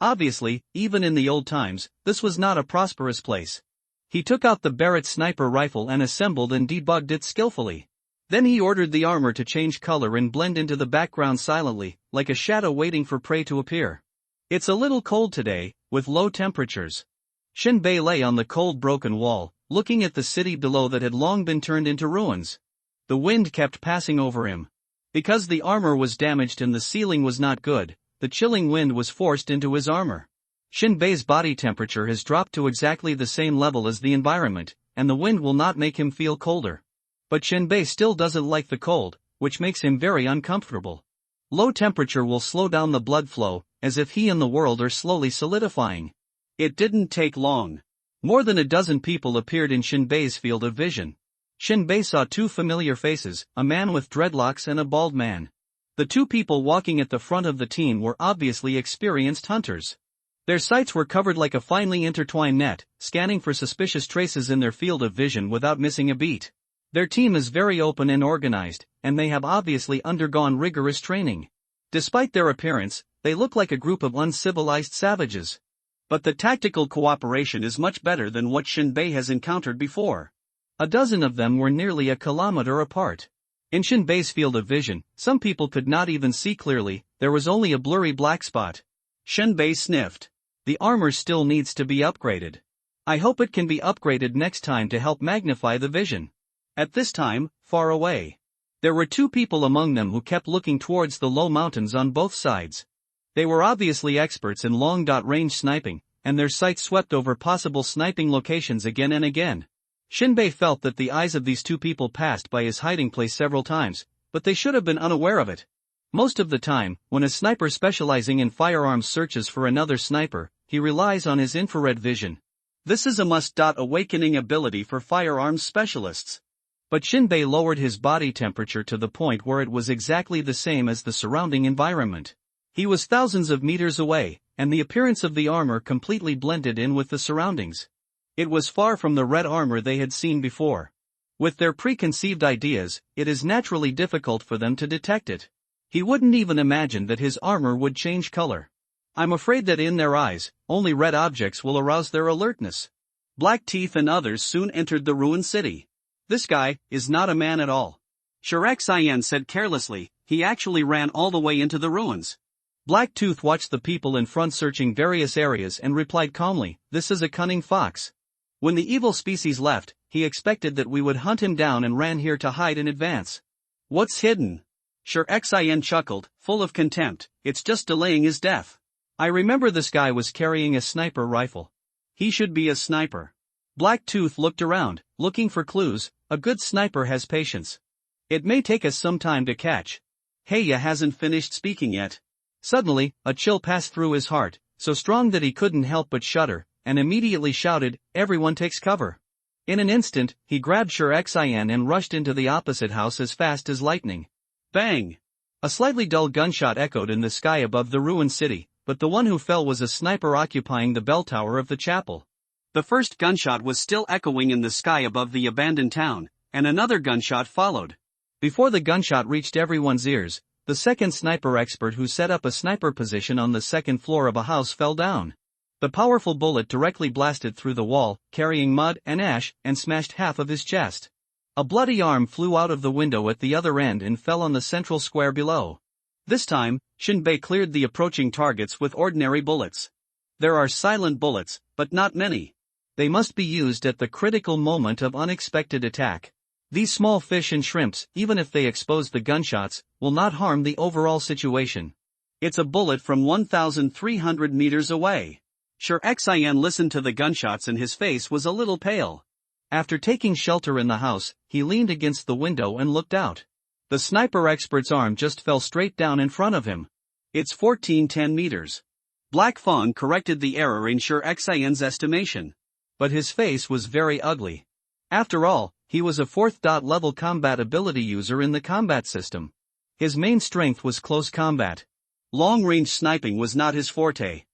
Obviously, even in the old times, this was not a prosperous place. He took out the Barrett sniper rifle and assembled and debugged it skillfully. Then he ordered the armor to change color and blend into the background silently, like a shadow waiting for prey to appear. It's a little cold today, with low temperatures. Shinbei lay on the cold broken wall, looking at the city below that had long been turned into ruins. The wind kept passing over him. Because the armor was damaged and the ceiling was not good, the chilling wind was forced into his armor. Shinbei's body temperature has dropped to exactly the same level as the environment, and the wind will not make him feel colder. But Shinbei still doesn't like the cold, which makes him very uncomfortable. Low temperature will slow down the blood flow, as if he and the world are slowly solidifying. It didn't take long. More than a dozen people appeared in Shinbei's field of vision. Shinbei saw two familiar faces, a man with dreadlocks and a bald man. The two people walking at the front of the team were obviously experienced hunters. Their sights were covered like a finely intertwined net, scanning for suspicious traces in their field of vision without missing a beat. Their team is very open and organized, and they have obviously undergone rigorous training. Despite their appearance, they look like a group of uncivilized savages. But the tactical cooperation is much better than what Shinbei has encountered before. A dozen of them were nearly a kilometer apart. In Shinbei's field of vision, some people could not even see clearly, there was only a blurry black spot. Shinbei sniffed. The armor still needs to be upgraded. I hope it can be upgraded next time to help magnify the vision. At this time, far away, there were two people among them who kept looking towards the low mountains on both sides. They were obviously experts in long-range sniping, and their sights swept over possible sniping locations again and again. Shinbei felt that the eyes of these two people passed by his hiding place several times, but they should have been unaware of it. Most of the time, when a sniper specializing in firearms searches for another sniper, he relies on his infrared vision. This is a must-awakening ability for firearms specialists. But Shinbei lowered his body temperature to the point where it was exactly the same as the surrounding environment. He was thousands of meters away, and the appearance of the armor completely blended in with the surroundings. It was far from the red armor they had seen before. With their preconceived ideas, it is naturally difficult for them to detect it. He wouldn't even imagine that his armor would change color. I'm afraid that in their eyes, only red objects will arouse their alertness. Black Teeth and others soon entered the ruined city. This guy is not a man at all. Shirek said carelessly, he actually ran all the way into the ruins. Black Tooth watched the people in front searching various areas and replied calmly, this is a cunning fox. When the evil species left, he expected that we would hunt him down and ran here to hide in advance. What's hidden? Shirek chuckled, full of contempt, it's just delaying his death. I remember this guy was carrying a sniper rifle. He should be a sniper. Black Tooth looked around, looking for clues. A good sniper has patience. It may take us some time to catch. Heya hasn't finished speaking yet. Suddenly, a chill passed through his heart, so strong that he couldn't help but shudder, and immediately shouted, everyone takes cover. In an instant, he grabbed Shirek and rushed into the opposite house as fast as lightning. Bang! A slightly dull gunshot echoed in the sky above the ruined city, but the one who fell was a sniper occupying the bell tower of the chapel. The first gunshot was still echoing in the sky above the abandoned town, and another gunshot followed. Before the gunshot reached everyone's ears, the second sniper expert who set up a sniper position on the second floor of a house fell down. The powerful bullet directly blasted through the wall, carrying mud and ash, and smashed half of his chest. A bloody arm flew out of the window at the other end and fell on the central square below. This time, Shinbei cleared the approaching targets with ordinary bullets. There are silent bullets, but not many. They must be used at the critical moment of unexpected attack. These small fish and shrimps, even if they expose the gunshots, will not harm the overall situation. It's a bullet from 1,300 meters away. Shirek listened to the gunshots and his face was a little pale. After taking shelter in the house, he leaned against the window and looked out. The sniper expert's arm just fell straight down in front of him. It's 1410 meters. Black Fawn corrected the error in Shirek estimation. But his face was very ugly. After all, he was a 4th level combat ability user in the combat system. His main strength was close combat. Long-range sniping was not his forte.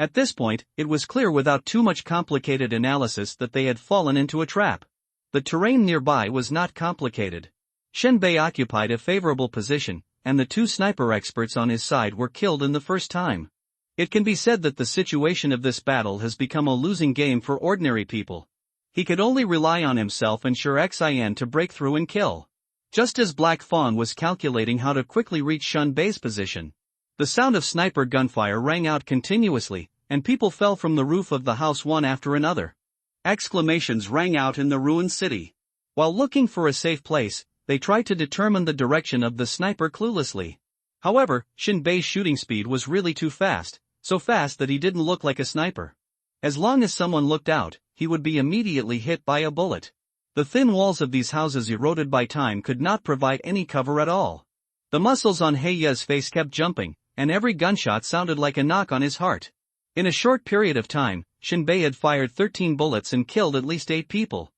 At this point, it was clear without too much complicated analysis that they had fallen into a trap. The terrain nearby was not complicated. Shinbei occupied a favorable position, and the two sniper experts on his side were killed in the first time. It can be said that the situation of this battle has become a losing game for ordinary people. He could only rely on himself and Xin to break through and kill. Just as Black Fawn was calculating how to quickly reach Shun Bei's position, the sound of sniper gunfire rang out continuously, and people fell from the roof of the house one after another. Exclamations rang out in the ruined city. While looking for a safe place, they tried to determine the direction of the sniper cluelessly. However, Shin Bei's shooting speed was really too fast, so fast that he didn't look like a sniper. As long as someone looked out, he would be immediately hit by a bullet. The thin walls of these houses eroded by time could not provide any cover at all. The muscles on Heiya's face kept jumping, and every gunshot sounded like a knock on his heart. In a short period of time, Shin Bei had fired 13 bullets and killed at least 8 people.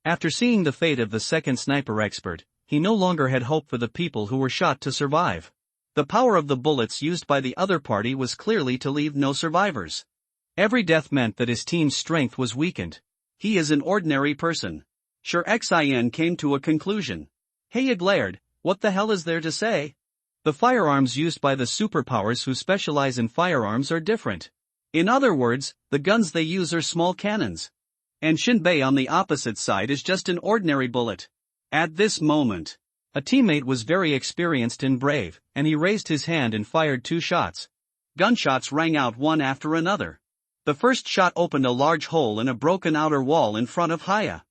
After seeing the fate of the second sniper expert, he no longer had hope for the people who were shot to survive. The power of the bullets used by the other party was clearly to leave no survivors. Every death meant that his team's strength was weakened. He is an ordinary person. Xin came to a conclusion. Heiya glared, what the hell is there to say? The firearms used by the superpowers who specialize in firearms are different. In other words, the guns they use are small cannons. And Shin Bei on the opposite side is just an ordinary bullet. At this moment, a teammate was very experienced and brave, and he raised his hand and fired 2 shots. Gunshots rang out one after another. The first shot opened a large hole in a broken outer wall in front of Heiya.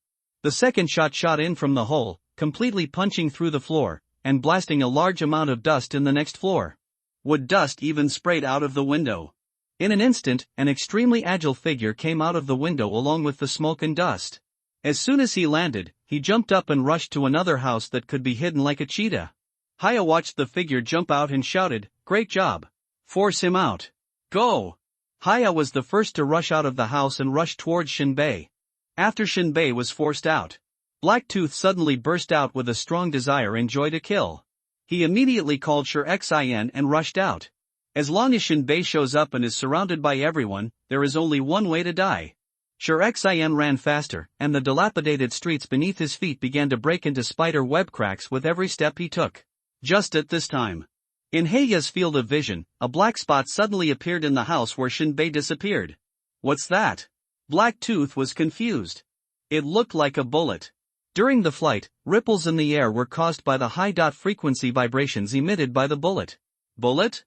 The second shot in from the hole, completely punching through the floor, and blasting a large amount of dust in the next floor. Wood dust even sprayed out of the window. In an instant, an extremely agile figure came out of the window along with the smoke and dust. As soon as he landed, he jumped up and rushed to another house that could be hidden like a cheetah. Heiya watched the figure jump out and shouted, "Great job! Force him out! Go!" Heiya was the first to rush out of the house and rush towards Shin Bei. After Shin Bei was forced out, Blacktooth suddenly burst out with a strong desire and joy to kill. He immediately called Xin and rushed out. As long as Shin Bei shows up and is surrounded by everyone, there is only one way to die. Xin ran faster, and the dilapidated streets beneath his feet began to break into spider web cracks with every step he took. Just at this time, in Heiya's field of vision, a black spot suddenly appeared in the house where Shin Bei disappeared. What's that? Blacktooth was confused. It looked like a bullet. During the flight, ripples in the air were caused by the high-frequency vibrations emitted by the bullet. Bullet?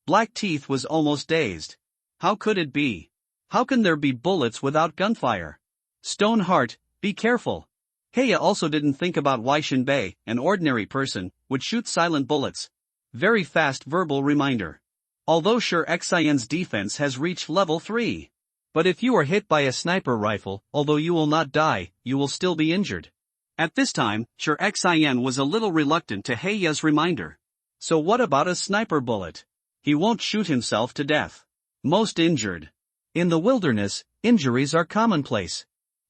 Blackteeth was almost dazed. How could it be? How can there be bullets without gunfire? Stoneheart, be careful. Heiya also didn't think about why Shin Bei, an ordinary person, would shoot silent bullets. Very fast verbal reminder. Although Xin's defense has reached level 3. But if you are hit by a sniper rifle, although you will not die, you will still be injured. At this time, Xin was a little reluctant to Heiya's reminder. So what about a sniper bullet? He won't shoot himself to death. Most injured. In the wilderness, injuries are commonplace.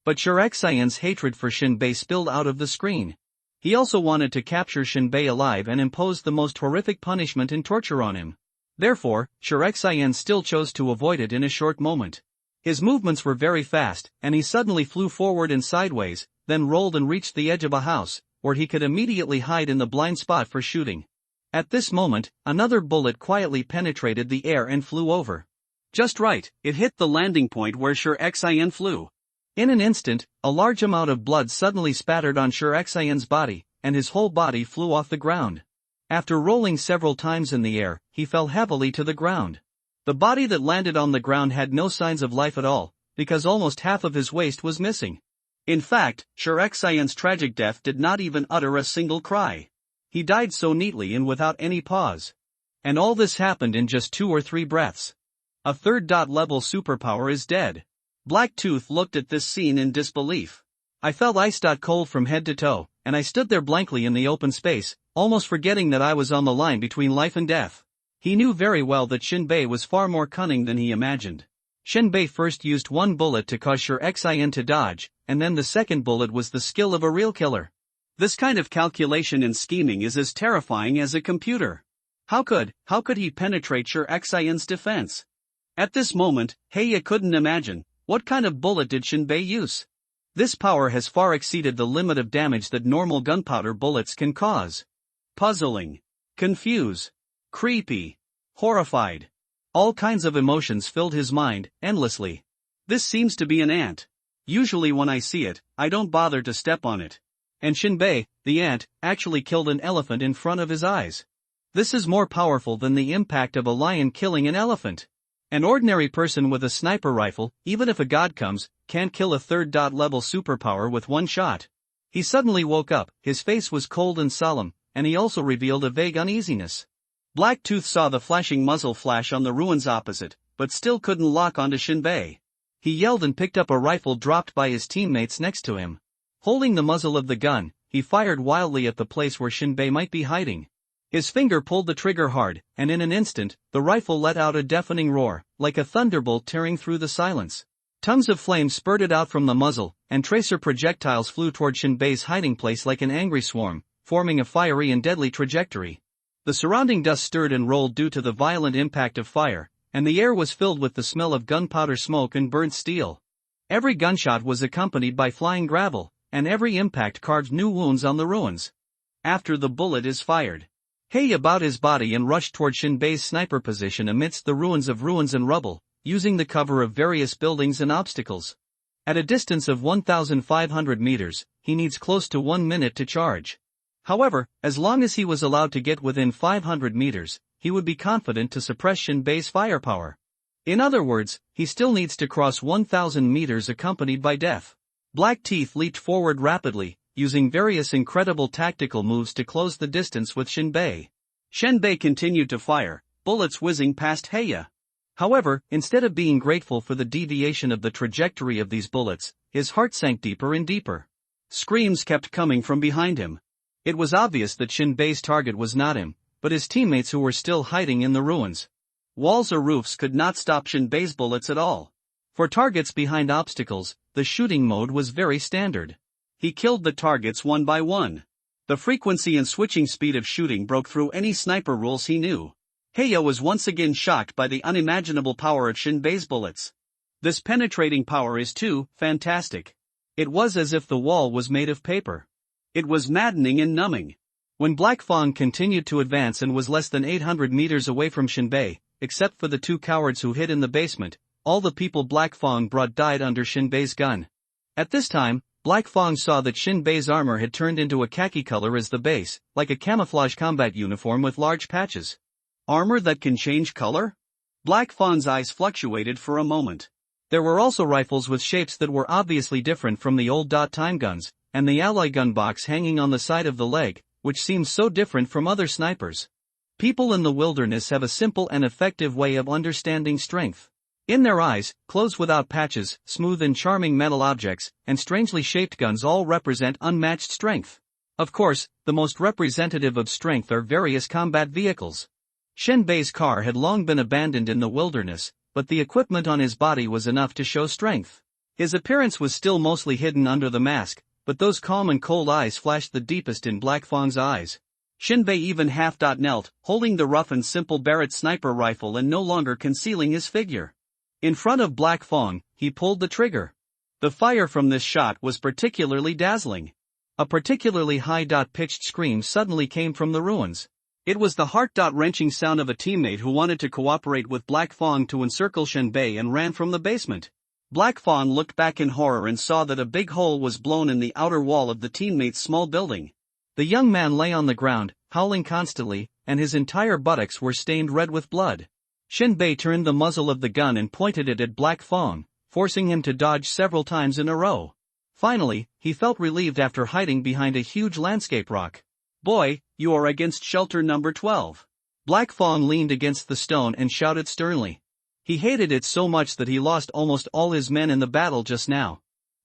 But Xin's hatred for Shin Bei spilled out of the screen. He also wanted to capture Shin Bei alive and impose the most horrific punishment and torture on him. Therefore, Xin still chose to avoid it in a short moment. His movements were very fast, and he suddenly flew forward and sideways, then rolled and reached the edge of a house, where he could immediately hide in the blind spot for shooting. At this moment, another bullet quietly penetrated the air and flew over. Just right, it hit the landing point where Xin flew. In an instant, a large amount of blood suddenly spattered on Xin's body, and his whole body flew off the ground. After rolling several times in the air, he fell heavily to the ground. The body that landed on the ground had no signs of life at all, because almost half of his waist was missing. In fact, Xin's tragic death did not even utter a single cry. He died so neatly and without any pause. And all this happened in just 2 or 3 breaths. A third-level superpower is dead. Blacktooth looked at this scene in disbelief. I felt ice-cold from head to toe, and I stood there blankly in the open space, almost forgetting that I was on the line between life and death. He knew very well that Shin Bei was far more cunning than he imagined. Shin Bei first used one bullet to cause Xin to dodge, and then the second bullet was the skill of a real killer. This kind of calculation and scheming is as terrifying as a computer. How could he penetrate Xin's defense? At this moment, Heiya couldn't imagine, what kind of bullet did Shin Bei use? This power has far exceeded the limit of damage that normal gunpowder bullets can cause. Puzzling. confused, creepy, horrified. All kinds of emotions filled his mind, endlessly. This seems to be an ant. Usually when I see it, I don't bother to step on it. And Shinbei, the ant, actually killed an elephant in front of his eyes. This is more powerful than the impact of a lion killing an elephant. An ordinary person with a sniper rifle, even if a god comes, can't kill a third-level superpower with one shot. He suddenly woke up, his face was cold and solemn, and he also revealed a vague uneasiness. Blacktooth saw the flashing muzzle flash on the ruins opposite, but still couldn't lock onto Shinbei. He yelled and picked up a rifle dropped by his teammates next to him. Holding the muzzle of the gun, he fired wildly at the place where Shinbei might be hiding. His finger pulled the trigger hard, and in an instant, the rifle let out a deafening roar, like a thunderbolt tearing through the silence. Tongues of flame spurted out from the muzzle, and tracer projectiles flew toward Shinbei's hiding place like an angry swarm, forming a fiery and deadly trajectory. The surrounding dust stirred and rolled due to the violent impact of fire, and the air was filled with the smell of gunpowder smoke and burnt steel. Every gunshot was accompanied by flying gravel, and every impact carved new wounds on the ruins. After the bullet is fired, Heiya bowed his body and rushed toward Shinbei's sniper position amidst the ruins and rubble, using the cover of various buildings and obstacles. At a distance of 1,500 meters, he needs close to 1 minute to charge. However, as long as he was allowed to get within 500 meters, he would be confident to suppress Shinbei's firepower. In other words, he still needs to cross 1,000 meters accompanied by death. Black Teeth leaped forward rapidly, using various incredible tactical moves to close the distance with Shinbei. Shinbei continued to fire, bullets whizzing past Heiya. However, instead of being grateful for the deviation of the trajectory of these bullets, his heart sank deeper and deeper. Screams kept coming from behind him. It was obvious that Shinbei's target was not him, but his teammates who were still hiding in the ruins. Walls or roofs could not stop Shinbei's bullets at all. For targets behind obstacles, the shooting mode was very standard. He killed the targets one by one. The frequency and switching speed of shooting broke through any sniper rules he knew. Heiya was once again shocked by the unimaginable power of Shinbei's bullets. This penetrating power is too fantastic. It was as if the wall was made of paper. It was maddening and numbing. When Black Fang continued to advance and was less than 800 meters away from Shinbei, except for the two cowards who hid in the basement, all the people Black Fang brought died under Shinbei's gun. At this time, Black Fang saw that Shinbei's armor had turned into a khaki color as the base, like a camouflage combat uniform with large patches. Armor that can change color? Black Fang's eyes fluctuated for a moment. There were also rifles with shapes that were obviously different from the old time guns, and the alloy gun box hanging on the side of the leg, which seems so different from other snipers. People in the wilderness have a simple and effective way of understanding strength. In their eyes, clothes without patches, smooth and charming metal objects, and strangely shaped guns all represent unmatched strength. Of course, the most representative of strength are various combat vehicles. Shinbei's car had long been abandoned in the wilderness, but the equipment on his body was enough to show strength. His appearance was still mostly hidden under the mask, but those calm and cold eyes flashed the deepest in Black Fang's eyes. Shinbei even half-knelt, holding the rough and simple Barrett sniper rifle and no longer concealing his figure. In front of Black Fang, he pulled the trigger. The fire from this shot was particularly dazzling. A particularly high-pitched scream suddenly came from the ruins. It was the heart-wrenching sound of a teammate who wanted to cooperate with Black Fang to encircle Shinbei and ran from the basement. Black Fang looked back in horror and saw that a big hole was blown in the outer wall of the teammate's small building. The young man lay on the ground, howling constantly, and his entire buttocks were stained red with blood. Shinbei turned the muzzle of the gun and pointed it at Black Fang, forcing him to dodge several times in a row. Finally, he felt relieved after hiding behind a huge landscape rock. "Boy, you are against shelter number 12. Black Fang leaned against the stone and shouted sternly. He hated it so much that he lost almost all his men in the battle just now.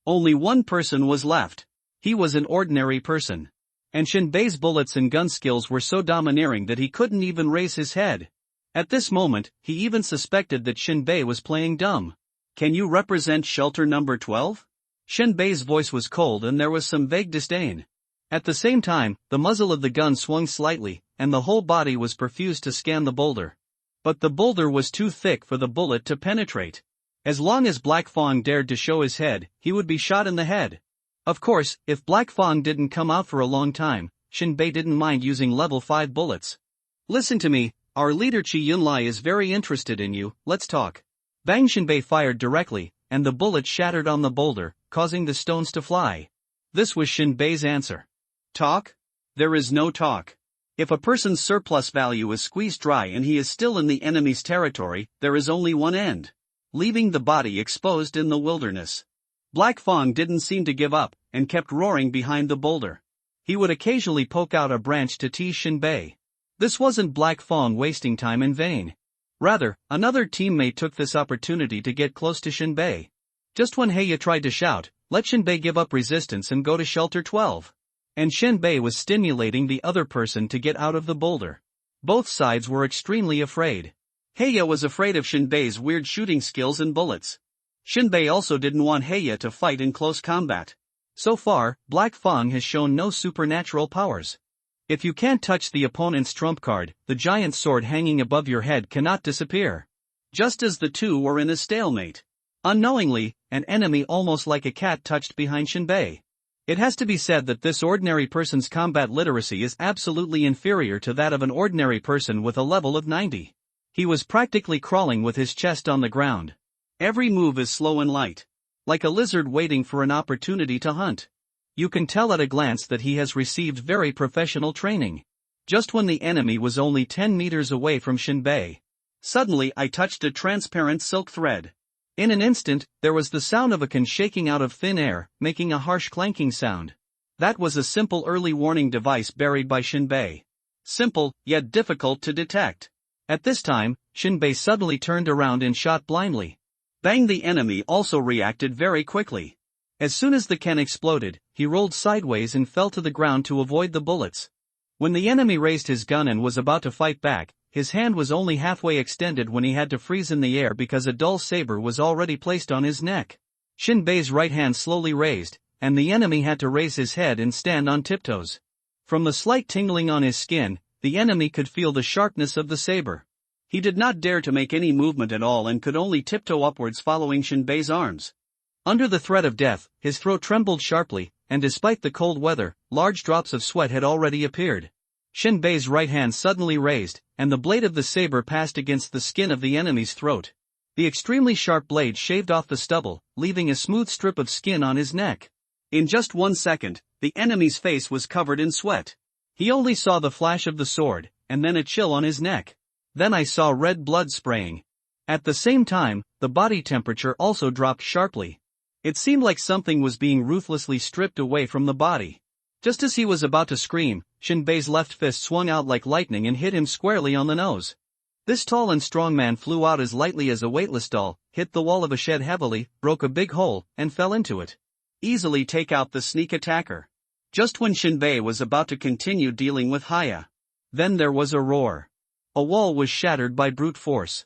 Only one person was left. He was an ordinary person. And Shinbei's bullets and gun skills were so domineering that he couldn't even raise his head. At this moment, he even suspected that Shinbei was playing dumb. "Can you represent shelter number 12? Shinbei's voice was cold and there was some vague disdain. At the same time, the muzzle of the gun swung slightly, and the whole body was perfused to scan the boulder. But the boulder was too thick for the bullet to penetrate. As long as Black Fang dared to show his head, he would be shot in the head. Of course, if Black Fang didn't come out for a long time, Shinbei didn't mind using level 5 bullets. Listen to me, our leader Chi Yunlai is very interested in you, let's talk. Bang Shinbei fired directly, and the bullet shattered on the boulder, causing the stones to fly. This was Shinbei's answer. Talk? There is no talk. If a person's surplus value is squeezed dry and he is still in the enemy's territory, there is only one end. Leaving the body exposed in the wilderness. Black Fang didn't seem to give up, and kept roaring behind the boulder. He would occasionally poke out a branch to tease Shinbei. This wasn't Black Fang wasting time in vain. Rather, another teammate took this opportunity to get close to Shinbei. Just when Heiya tried to shout, "Let Shinbei give up resistance and go to shelter 12." And Shinbei was stimulating the other person to get out of the boulder. Both sides were extremely afraid. Heiya was afraid of Shinbei's weird shooting skills and bullets. Shinbei also didn't want Heiya to fight in close combat. So far, Black Fang has shown no supernatural powers. If you can't touch the opponent's trump card, the giant sword hanging above your head cannot disappear. Just as the two were in a stalemate. Unknowingly, an enemy almost like a cat touched behind Shinbei. It has to be said that this ordinary person's combat literacy is absolutely inferior to that of an ordinary person with a level of 90. He was practically crawling with his chest on the ground. Every move is slow and light. Like a lizard waiting for an opportunity to hunt. You can tell at a glance that he has received very professional training. Just when the enemy was only 10 meters away from Shinbei. Suddenly I touched a transparent silk thread. In an instant, there was the sound of a can shaking out of thin air, making a harsh clanking sound. That was a simple early warning device buried by Shinbei. Simple, yet difficult to detect. At this time, Shinbei suddenly turned around and shot blindly. Bang! The enemy also reacted very quickly. As soon as the can exploded, he rolled sideways and fell to the ground to avoid the bullets. When the enemy raised his gun and was about to fight back, his hand was only halfway extended when he had to freeze in the air because a dull saber was already placed on his neck. Shinbei's right hand slowly raised, and the enemy had to raise his head and stand on tiptoes. From the slight tingling on his skin, the enemy could feel the sharpness of the saber. He did not dare to make any movement at all and could only tiptoe upwards following Shinbei's arms. Under the threat of death, his throat trembled sharply, and despite the cold weather, large drops of sweat had already appeared. Shinbei's right hand suddenly raised, and the blade of the saber passed against the skin of the enemy's throat. The extremely sharp blade shaved off the stubble, leaving a smooth strip of skin on his neck. In just 1 second, the enemy's face was covered in sweat. He only saw the flash of the sword, and then a chill on his neck. Then I saw red blood spraying. At the same time, the body temperature also dropped sharply. It seemed like something was being ruthlessly stripped away from the body. Just as he was about to scream, Shinbei's left fist swung out like lightning and hit him squarely on the nose. This tall and strong man flew out as lightly as a weightless doll, hit the wall of a shed heavily, broke a big hole, and fell into it. Easily take out the sneak attacker. Just when Shinbei was about to continue dealing with Heiya. Then there was a roar. A wall was shattered by brute force.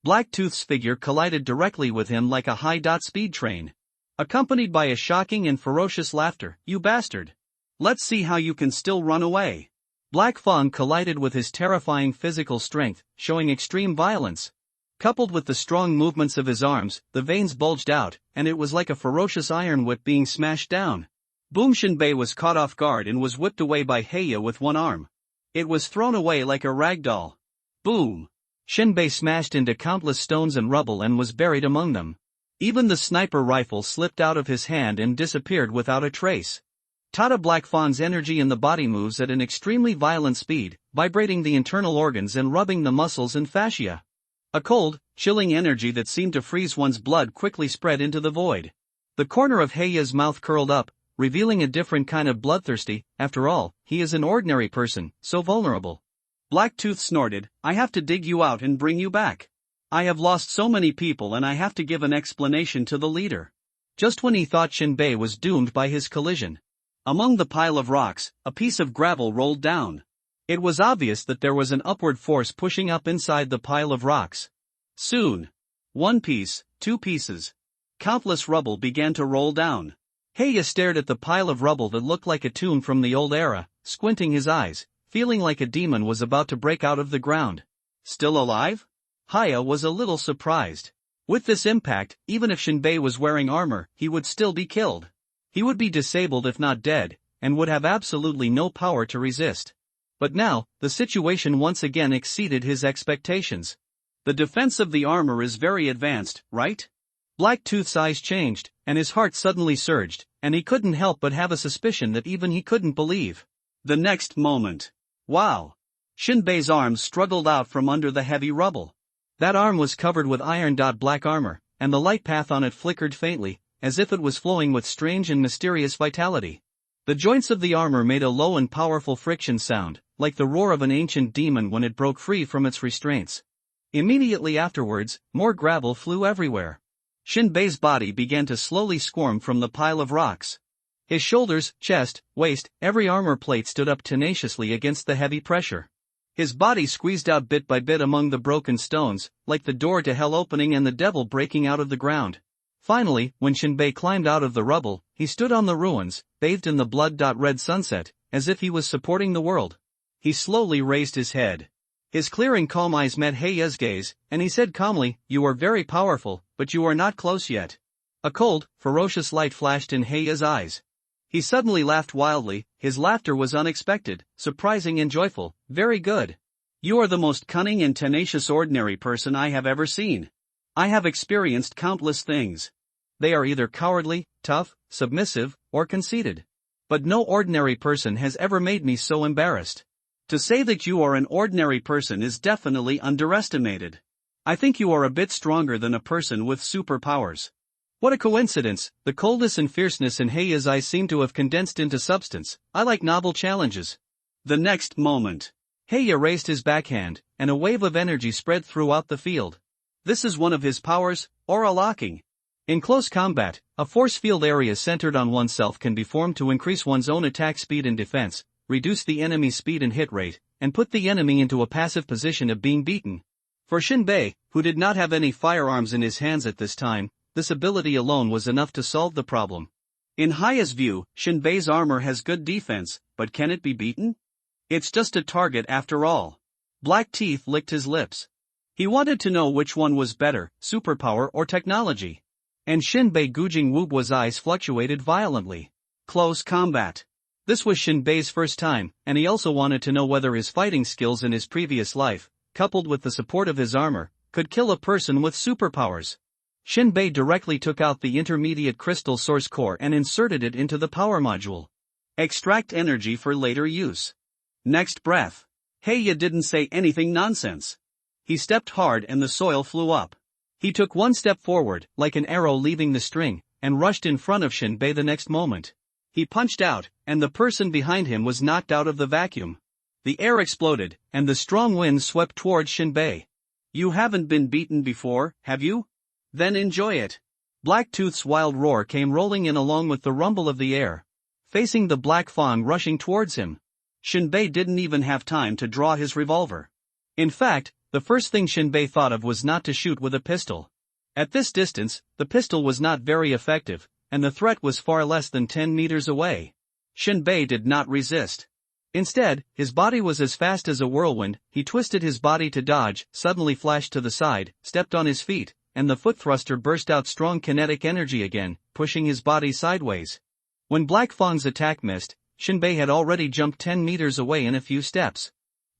Blacktooth's figure collided directly with him like a high-speed train. Accompanied by a shocking and ferocious laughter, "You bastard! Let's see how you can still run away." Black Fang collided with his terrifying physical strength, showing extreme violence. Coupled with the strong movements of his arms, the veins bulged out, and it was like a ferocious iron whip being smashed down. Boom! Shinbei was caught off guard and was whipped away by Heiya with one arm. It was thrown away like a rag doll. Boom! Shinbei smashed into countless stones and rubble and was buried among them. Even the sniper rifle slipped out of his hand and disappeared without a trace. Tada! Black Fang's energy in the body moves at an extremely violent speed, vibrating the internal organs and rubbing the muscles and fascia. A cold, chilling energy that seemed to freeze one's blood quickly spread into the void. The corner of Heiya's mouth curled up, revealing a different kind of bloodthirsty. After all, he is an ordinary person, so vulnerable. Blacktooth snorted, "I have to dig you out and bring you back. I have lost so many people and I have to give an explanation to the leader." Just when he thought Shinbei was doomed by his collision. Among the pile of rocks, a piece of gravel rolled down. It was obvious that there was an upward force pushing up inside the pile of rocks. Soon. 1 piece, 2 pieces. Countless rubble began to roll down. Heiya stared at the pile of rubble that looked like a tomb from the old era, squinting his eyes, feeling like a demon was about to break out of the ground. Still alive? Heiya was a little surprised. With this impact, even if Shinbei was wearing armor, he would still be killed. He would be disabled if not dead, and would have absolutely no power to resist. But now, the situation once again exceeded his expectations. The defense of the armor is very advanced, right? Blacktooth's eyes changed, and his heart suddenly surged, and he couldn't help but have a suspicion that even he couldn't believe. The next moment. Wow! Shinbei's arms struggled out from under the heavy rubble. That arm was covered with iron-black armor, and the light path on it flickered faintly, as if it was flowing with strange and mysterious vitality. The joints of the armor made a low and powerful friction sound, like the roar of an ancient demon when it broke free from its restraints. Immediately afterwards, more gravel flew everywhere. Shinbei's body began to slowly squirm from the pile of rocks. His shoulders, chest, waist, every armor plate stood up tenaciously against the heavy pressure. His body squeezed out bit by bit among the broken stones, like the door to hell opening and the devil breaking out of the ground. Finally, when Shinbei climbed out of the rubble, he stood on the ruins, bathed in the blood-red sunset, as if he was supporting the world. He slowly raised his head. His clear and calm eyes met Heiya's gaze, and he said calmly, "You are very powerful, but you are not close yet." A cold, ferocious light flashed in Heiya's eyes. He suddenly laughed wildly. His laughter was unexpected, surprising and joyful. "Very good. You are the most cunning and tenacious ordinary person I have ever seen. I have experienced countless things. They are either cowardly, tough, submissive, or conceited. But no ordinary person has ever made me so embarrassed. To say that you are an ordinary person is definitely underestimated. I think you are a bit stronger than a person with superpowers." What a coincidence! The coldness and fierceness in Heiya's eyes seemed to have condensed into substance. "I like novel challenges." The next moment, Heiya raised his backhand, and a wave of energy spread throughout the field. This is one of his powers, aura locking. In close combat, a force field area centered on oneself can be formed to increase one's own attack speed and defense, reduce the enemy's speed and hit rate, and put the enemy into a passive position of being beaten. For Shinbei, who did not have any firearms in his hands at this time, this ability alone was enough to solve the problem. In Heiya's view, Shinbei's armor has good defense, but can it be beaten? It's just a target after all. Black Teeth licked his lips. He wanted to know which one was better, superpower or technology. And Shinbei Gujing Wubua's eyes fluctuated violently. Close combat. This was Shinbei's first time, and he also wanted to know whether his fighting skills in his previous life, coupled with the support of his armor, could kill a person with superpowers. Shinbei directly took out the intermediate crystal source core and inserted it into the power module. Extract energy for later use. Next breath. Heiya didn't say anything nonsense. He stepped hard and the soil flew up. He took one step forward, like an arrow leaving the string, and rushed in front of Shinbei the next moment. He punched out, and the person behind him was knocked out of the vacuum. The air exploded, and the strong wind swept towards Shinbei. "You haven't been beaten before, have you? Then enjoy it." Blacktooth's wild roar came rolling in along with the rumble of the air. Facing the Black Fawn rushing towards him, Shinbei didn't even have time to draw his revolver. In fact, the first thing Shinbei thought of was not to shoot with a pistol. At this distance, the pistol was not very effective, and the threat was far less than 10 meters away. Shinbei did not resist. Instead, his body was as fast as a whirlwind. He twisted his body to dodge, suddenly flashed to the side, stepped on his feet, and the foot thruster burst out strong kinetic energy again, pushing his body sideways. When Black Fawn's attack missed, Shinbei had already jumped 10 meters away in a few steps.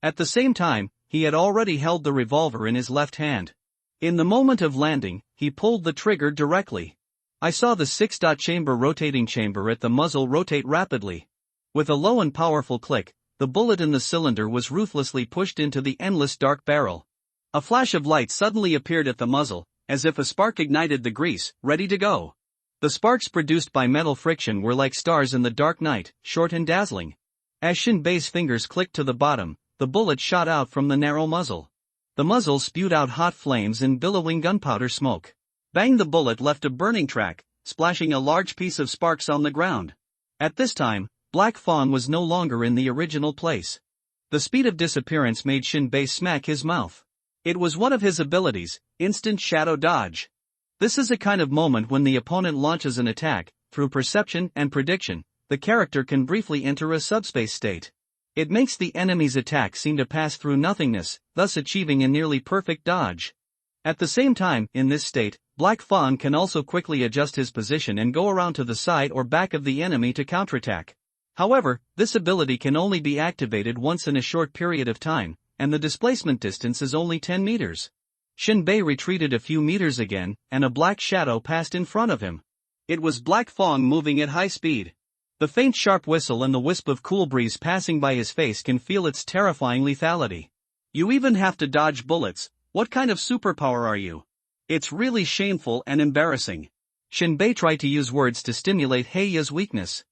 At the same time, he had already held the revolver in his left hand. In the moment of landing, he pulled the trigger directly. I saw the 6-chamber rotating chamber at the muzzle rotate rapidly. With a low and powerful click, the bullet in the cylinder was ruthlessly pushed into the endless dark barrel. A flash of light suddenly appeared at the muzzle, as if a spark ignited the grease, ready to go. The sparks produced by metal friction were like stars in the dark night, short and dazzling. As Shinbei's fingers clicked to the bottom, the bullet shot out from the narrow muzzle. The muzzle spewed out hot flames and billowing gunpowder smoke. Bang! The bullet left a burning track, splashing a large piece of sparks on the ground. At this time, Black Fawn was no longer in the original place. The speed of disappearance made Shinbei smack his mouth. It was one of his abilities, instant shadow dodge. This is a kind of moment when the opponent launches an attack. Through perception and prediction, the character can briefly enter a subspace state. It makes the enemy's attack seem to pass through nothingness, thus achieving a nearly perfect dodge. At the same time, in this state, Black Fawn can also quickly adjust his position and go around to the side or back of the enemy to counterattack. However, this ability can only be activated once in a short period of time, and the displacement distance is only 10 meters. Shinbei retreated a few meters again, and a black shadow passed in front of him. It was Black Fong moving at high speed. The faint sharp whistle and the wisp of cool breeze passing by his face can feel its terrifying lethality. You even have to dodge bullets. What kind of superpower are you? It's really shameful and embarrassing. Shinbei tried to use words to stimulate Heiya's weakness.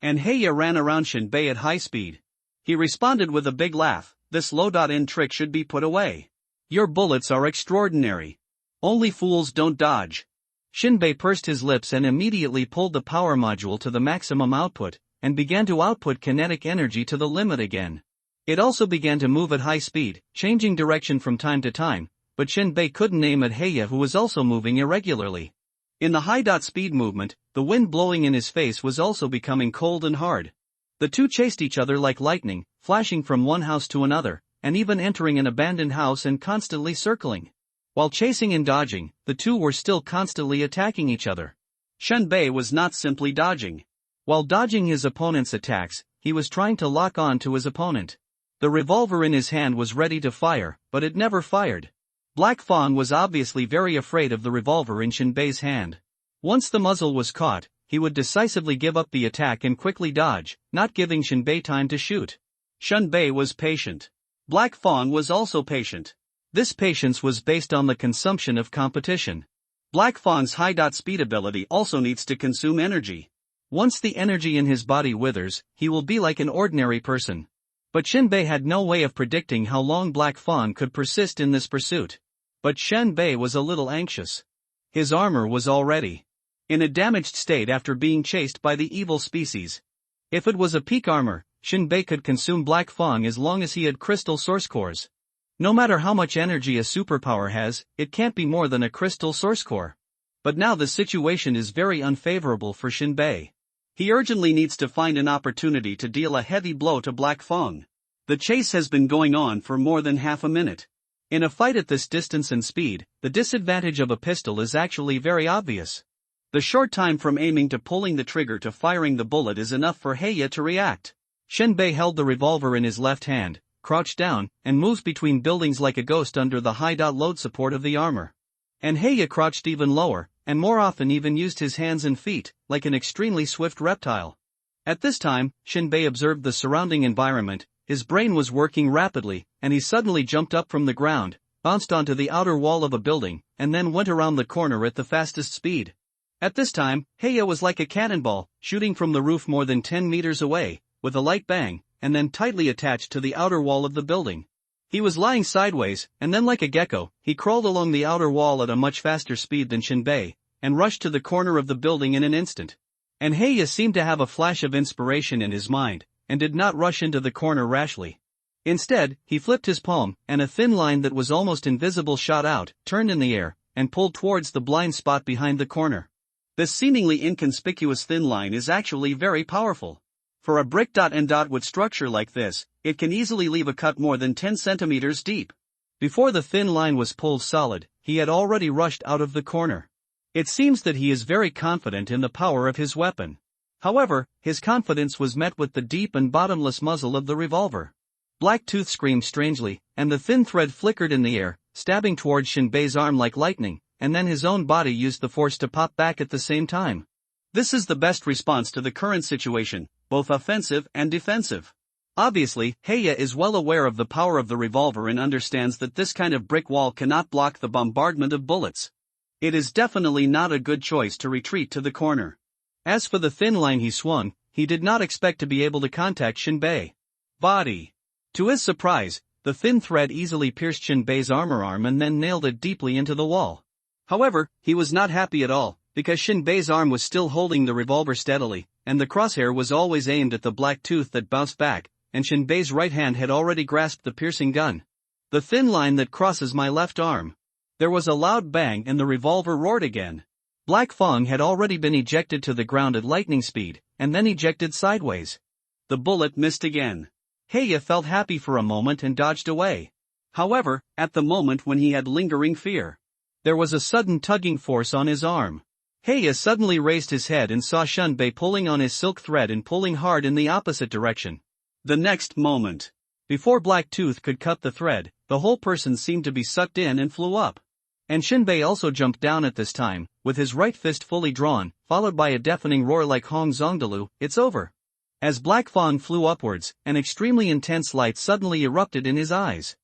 And Heiya ran around Shinbei at high speed. He responded with a big laugh. This low-end trick should be put away. Your bullets are extraordinary. Only fools don't dodge. Shinbei pursed his lips and immediately pulled the power module to the maximum output, and began to output kinetic energy to the limit again. It also began to move at high speed, changing direction from time to time, but Shinbei couldn't aim at Heiya, who was also moving irregularly. In the high-speed movement, the wind blowing in his face was also becoming cold and hard. The two chased each other like lightning, flashing from one house to another, and even entering an abandoned house and constantly circling. While chasing and dodging, the two were still constantly attacking each other. Shinbei was not simply dodging. While dodging his opponent's attacks, he was trying to lock on to his opponent. The revolver in his hand was ready to fire, but it never fired. Black Fong was obviously very afraid of the revolver in Shinbei's hand. Once the muzzle was caught, he would decisively give up the attack and quickly dodge, not giving Shinbei time to shoot. Shinbei was patient. Black Fong was also patient. This patience was based on the consumption of competition. Black Fong's high-speed ability also needs to consume energy. Once the energy in his body withers, he will be like an ordinary person. But Shinbei had no way of predicting how long Black Fong could persist in this pursuit. But Shinbei was a little anxious. His armor was already in a damaged state after being chased by the evil species. If it was a peak armor, Shinbei could consume Black Fong as long as he had crystal source cores. No matter how much energy a superpower has, it can't be more than a crystal source core. But now the situation is very unfavorable for Shinbei. He urgently needs to find an opportunity to deal a heavy blow to Black Fong. The chase has been going on for more than half a minute. In a fight at this distance and speed, the disadvantage of a pistol is actually very obvious. The short time from aiming to pulling the trigger to firing the bullet is enough for Heiya to react. Shinbei held the revolver in his left hand, crouched down, and moved between buildings like a ghost under the high load support of the armor. And Heiya crouched even lower, and more often even used his hands and feet, like an extremely swift reptile. At this time, Shinbei observed the surrounding environment. His brain was working rapidly, and he suddenly jumped up from the ground, bounced onto the outer wall of a building, and then went around the corner at the fastest speed. At this time, Heiya was like a cannonball, shooting from the roof more than 10 meters away, with a light bang, and then tightly attached to the outer wall of the building. He was lying sideways, and then like a gecko, he crawled along the outer wall at a much faster speed than Shinbei, and rushed to the corner of the building in an instant. And Heiya seemed to have a flash of inspiration in his mind, and did not rush into the corner rashly. Instead, he flipped his palm, and a thin line that was almost invisible shot out, turned in the air, and pulled towards the blind spot behind the corner. This seemingly inconspicuous thin line is actually very powerful. For a brick and wood structure like this, it can easily leave a cut more than 10 centimeters deep. Before the thin line was pulled solid, he had already rushed out of the corner. It seems that he is very confident in the power of his weapon. However, his confidence was met with the deep and bottomless muzzle of the revolver. Black Tooth screamed strangely, and the thin thread flickered in the air, stabbing towards Shinbei's arm like lightning, and then his own body used the force to pop back at the same time. This is the best response to the current situation, both offensive and defensive. Obviously, Heiya is well aware of the power of the revolver and understands that this kind of brick wall cannot block the bombardment of bullets. It is definitely not a good choice to retreat to the corner. As for the thin line he swung, he did not expect to be able to contact Shinbei's body. To his surprise, the thin thread easily pierced Shinbei's arm and then nailed it deeply into the wall. However, he was not happy at all, because Shinbei's arm was still holding the revolver steadily, and the crosshair was always aimed at the Black Tooth that bounced back, and Shinbei's right hand had already grasped the piercing gun. The thin line that crosses my left arm. There was a loud bang and the revolver roared again. Black Fong had already been ejected to the ground at lightning speed, and then ejected sideways. The bullet missed again. Heiya felt happy for a moment and dodged away. However, at the moment when he had lingering fear, there was a sudden tugging force on his arm. Heiya suddenly raised his head and saw Shunbei pulling on his silk thread and pulling hard in the opposite direction. The next moment, before Black Tooth could cut the thread, the whole person seemed to be sucked in and flew up. And Shinbei also jumped down at this time, with his right fist fully drawn, followed by a deafening roar like Hong Zongdalu, "It's over." As Black Fong flew upwards, an extremely intense light suddenly erupted in his eyes.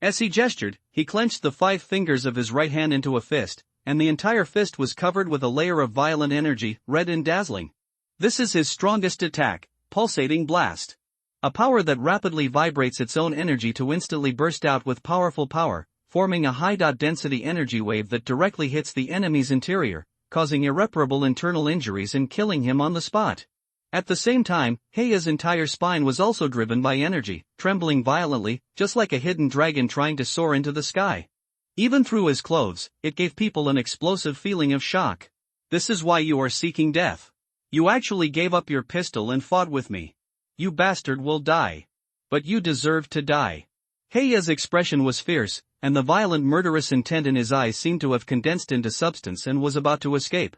As he gestured, he clenched the 5 fingers of his right hand into a fist, and the entire fist was covered with a layer of violent energy, red and dazzling. This is his strongest attack, Pulsating Blast. A power that rapidly vibrates its own energy to instantly burst out with powerful power, forming a high-density energy wave that directly hits the enemy's interior, causing irreparable internal injuries and killing him on the spot. At the same time, Heia's entire spine was also driven by energy, trembling violently, just like a hidden dragon trying to soar into the sky. Even through his clothes, it gave people an explosive feeling of shock. "This is why you are seeking death. You actually gave up your pistol and fought with me. You bastard will die. But you deserve to die." Heia's expression was fierce, and the violent murderous intent in his eyes seemed to have condensed into substance and was about to escape.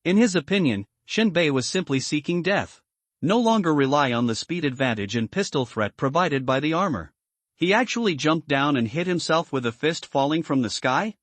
In his opinion, Shinbei was simply seeking death. No longer rely on the speed advantage and pistol threat provided by the armor. He actually jumped down and hit himself with a fist falling from the sky?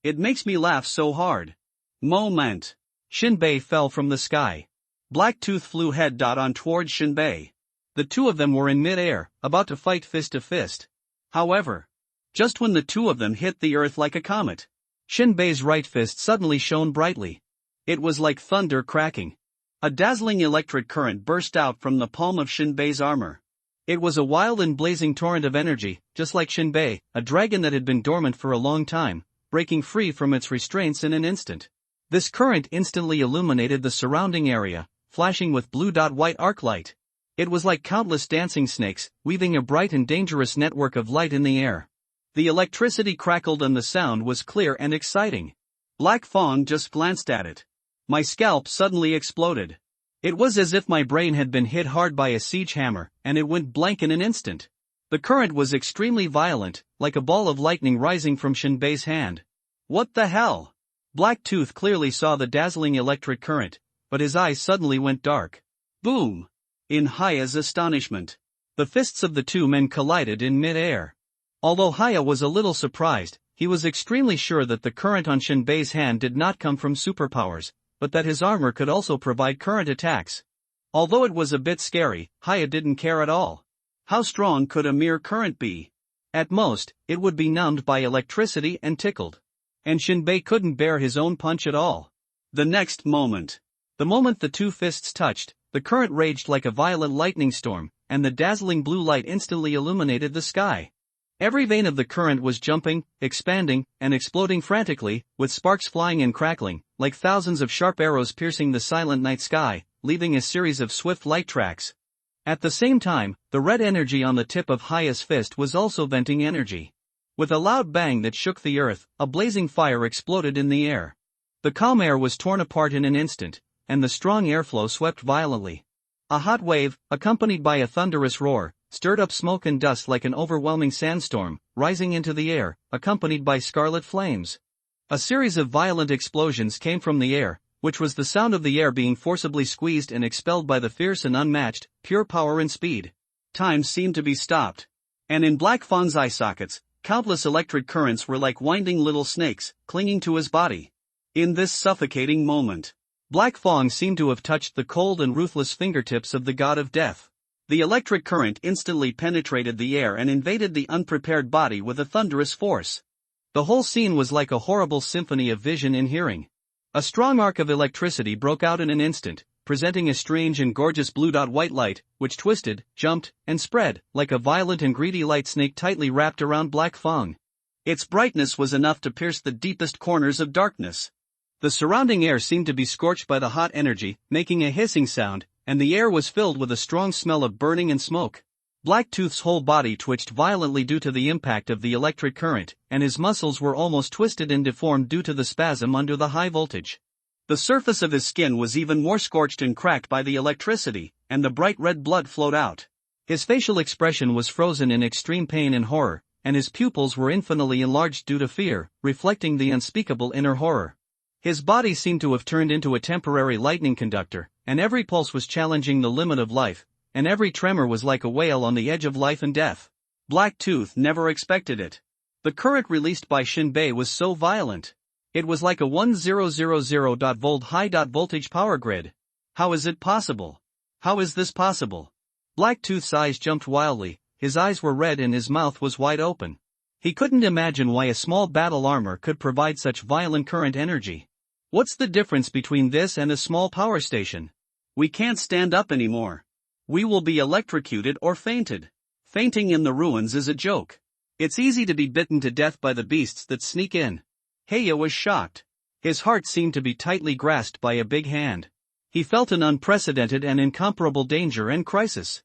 It makes me laugh so hard. Moment. Shinbei fell from the sky. Black Tooth flew head-on towards Shinbei. The two of them were in mid-air, about to fight fist to fist. However, just when the two of them hit the earth like a comet, Shinbei's right fist suddenly shone brightly. It was like thunder cracking. A dazzling electric current burst out from the palm of Shinbei's armor. It was a wild and blazing torrent of energy, just like Shinbei, a dragon that had been dormant for a long time, breaking free from its restraints in an instant. This current instantly illuminated the surrounding area, flashing with blue-white arc light. It was like countless dancing snakes, weaving a bright and dangerous network of light in the air. The electricity crackled and the sound was clear and exciting. Black Fong just glanced at it. My scalp suddenly exploded. It was as if my brain had been hit hard by a siege hammer, and it went blank in an instant. The current was extremely violent, like a ball of lightning rising from Shinbei's hand. What the hell? Black Tooth clearly saw the dazzling electric current, but his eyes suddenly went dark. Boom! In Heia's astonishment, the fists of the two men collided in mid-air. Although Heia was a little surprised, he was extremely sure that the current on Shinbei's hand did not come from superpowers, but that his armor could also provide current attacks. Although it was a bit scary, Heia didn't care at all. How strong could a mere current be? At most, it would be numbed by electricity and tickled. And Shinbei couldn't bear his own punch at all. The moment the two fists touched, the current raged like a violent lightning storm, and the dazzling blue light instantly illuminated the sky. Every vein of the current was jumping, expanding, and exploding frantically, with sparks flying and crackling, like thousands of sharp arrows piercing the silent night sky, leaving a series of swift light tracks. At the same time, the red energy on the tip of Heia's fist was also venting energy. With a loud bang that shook the earth, a blazing fire exploded in the air. The calm air was torn apart in an instant, and the strong airflow swept violently. A hot wave, accompanied by a thunderous roar, stirred up smoke and dust like an overwhelming sandstorm, rising into the air, accompanied by scarlet flames. A series of violent explosions came from the air, which was the sound of the air being forcibly squeezed and expelled by the fierce and unmatched, pure power and speed. Time seemed to be stopped. And in Black Fong's eye sockets, countless electric currents were like winding little snakes, clinging to his body. In this suffocating moment, Black Fong seemed to have touched the cold and ruthless fingertips of the god of death. The electric current instantly penetrated the air and invaded the unprepared body with a thunderous force. The whole scene was like a horrible symphony of vision and hearing. A strong arc of electricity broke out in an instant, presenting a strange and gorgeous blue-white light, which twisted, jumped, and spread, like a violent and greedy light snake tightly wrapped around Black Fong. Its brightness was enough to pierce the deepest corners of darkness. The surrounding air seemed to be scorched by the hot energy, making a hissing sound, and the air was filled with a strong smell of burning and smoke. Black Tooth's whole body twitched violently due to the impact of the electric current, and his muscles were almost twisted and deformed due to the spasm under the high voltage. The surface of his skin was even more scorched and cracked by the electricity, and the bright red blood flowed out. His facial expression was frozen in extreme pain and horror, and his pupils were infinitely enlarged due to fear, reflecting the unspeakable inner horror. His body seemed to have turned into a temporary lightning conductor, and every pulse was challenging the limit of life, and every tremor was like a wail on the edge of life and death. Black Tooth never expected it. The current released by Shinbei was so violent. It was like a 1000-volt high voltage power grid. How is it possible? How is this possible? Black Tooth's eyes jumped wildly, his eyes were red and his mouth was wide open. He couldn't imagine why a small battle armor could provide such violent current energy. What's the difference between this and a small power station? We can't stand up anymore. We will be electrocuted or fainted. Fainting in the ruins is a joke. It's easy to be bitten to death by the beasts that sneak in. Heiya was shocked. His heart seemed to be tightly grasped by a big hand. He felt an unprecedented and incomparable danger and crisis.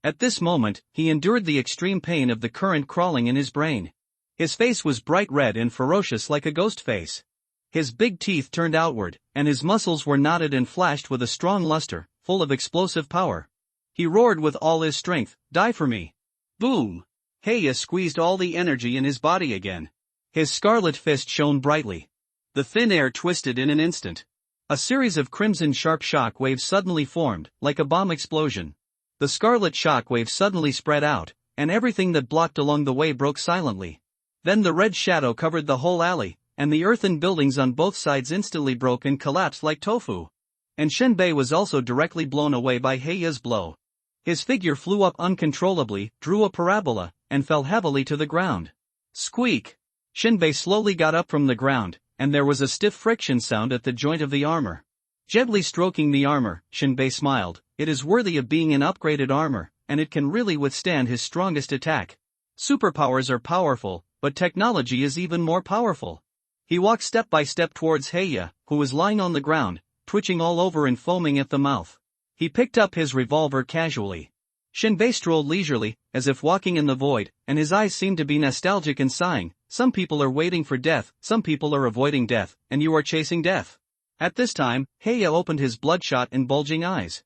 At this moment, he endured the extreme pain of the current crawling in his brain. His face was bright red and ferocious like a ghost face. His big teeth turned outward, and his muscles were knotted and flashed with a strong luster, full of explosive power. He roared with all his strength, "Die for me!" Boom! Heiya squeezed all the energy in his body again. His scarlet fist shone brightly. The thin air twisted in an instant. A series of crimson sharp shock waves suddenly formed, like a bomb explosion. The scarlet shock wave suddenly spread out, and everything that blocked along the way broke silently. Then the red shadow covered the whole alley, and the earthen buildings on both sides instantly broke and collapsed like tofu. And Shinbei was also directly blown away by Heiya's blow. His figure flew up uncontrollably, drew a parabola, and fell heavily to the ground. Squeak! Shinbei slowly got up from the ground, and there was a stiff friction sound at the joint of the armor. Gently stroking the armor, Shinbei smiled. It is worthy of being an upgraded armor, and it can really withstand his strongest attack. Superpowers are powerful, but technology is even more powerful. He walked step by step towards Heiya, who was lying on the ground, twitching all over and foaming at the mouth. He picked up his revolver casually. Shinbei strolled leisurely, as if walking in the void, and his eyes seemed to be nostalgic and sighing. Some people are waiting for death, some people are avoiding death, and you are chasing death. At this time, Heiya opened his bloodshot and bulging eyes.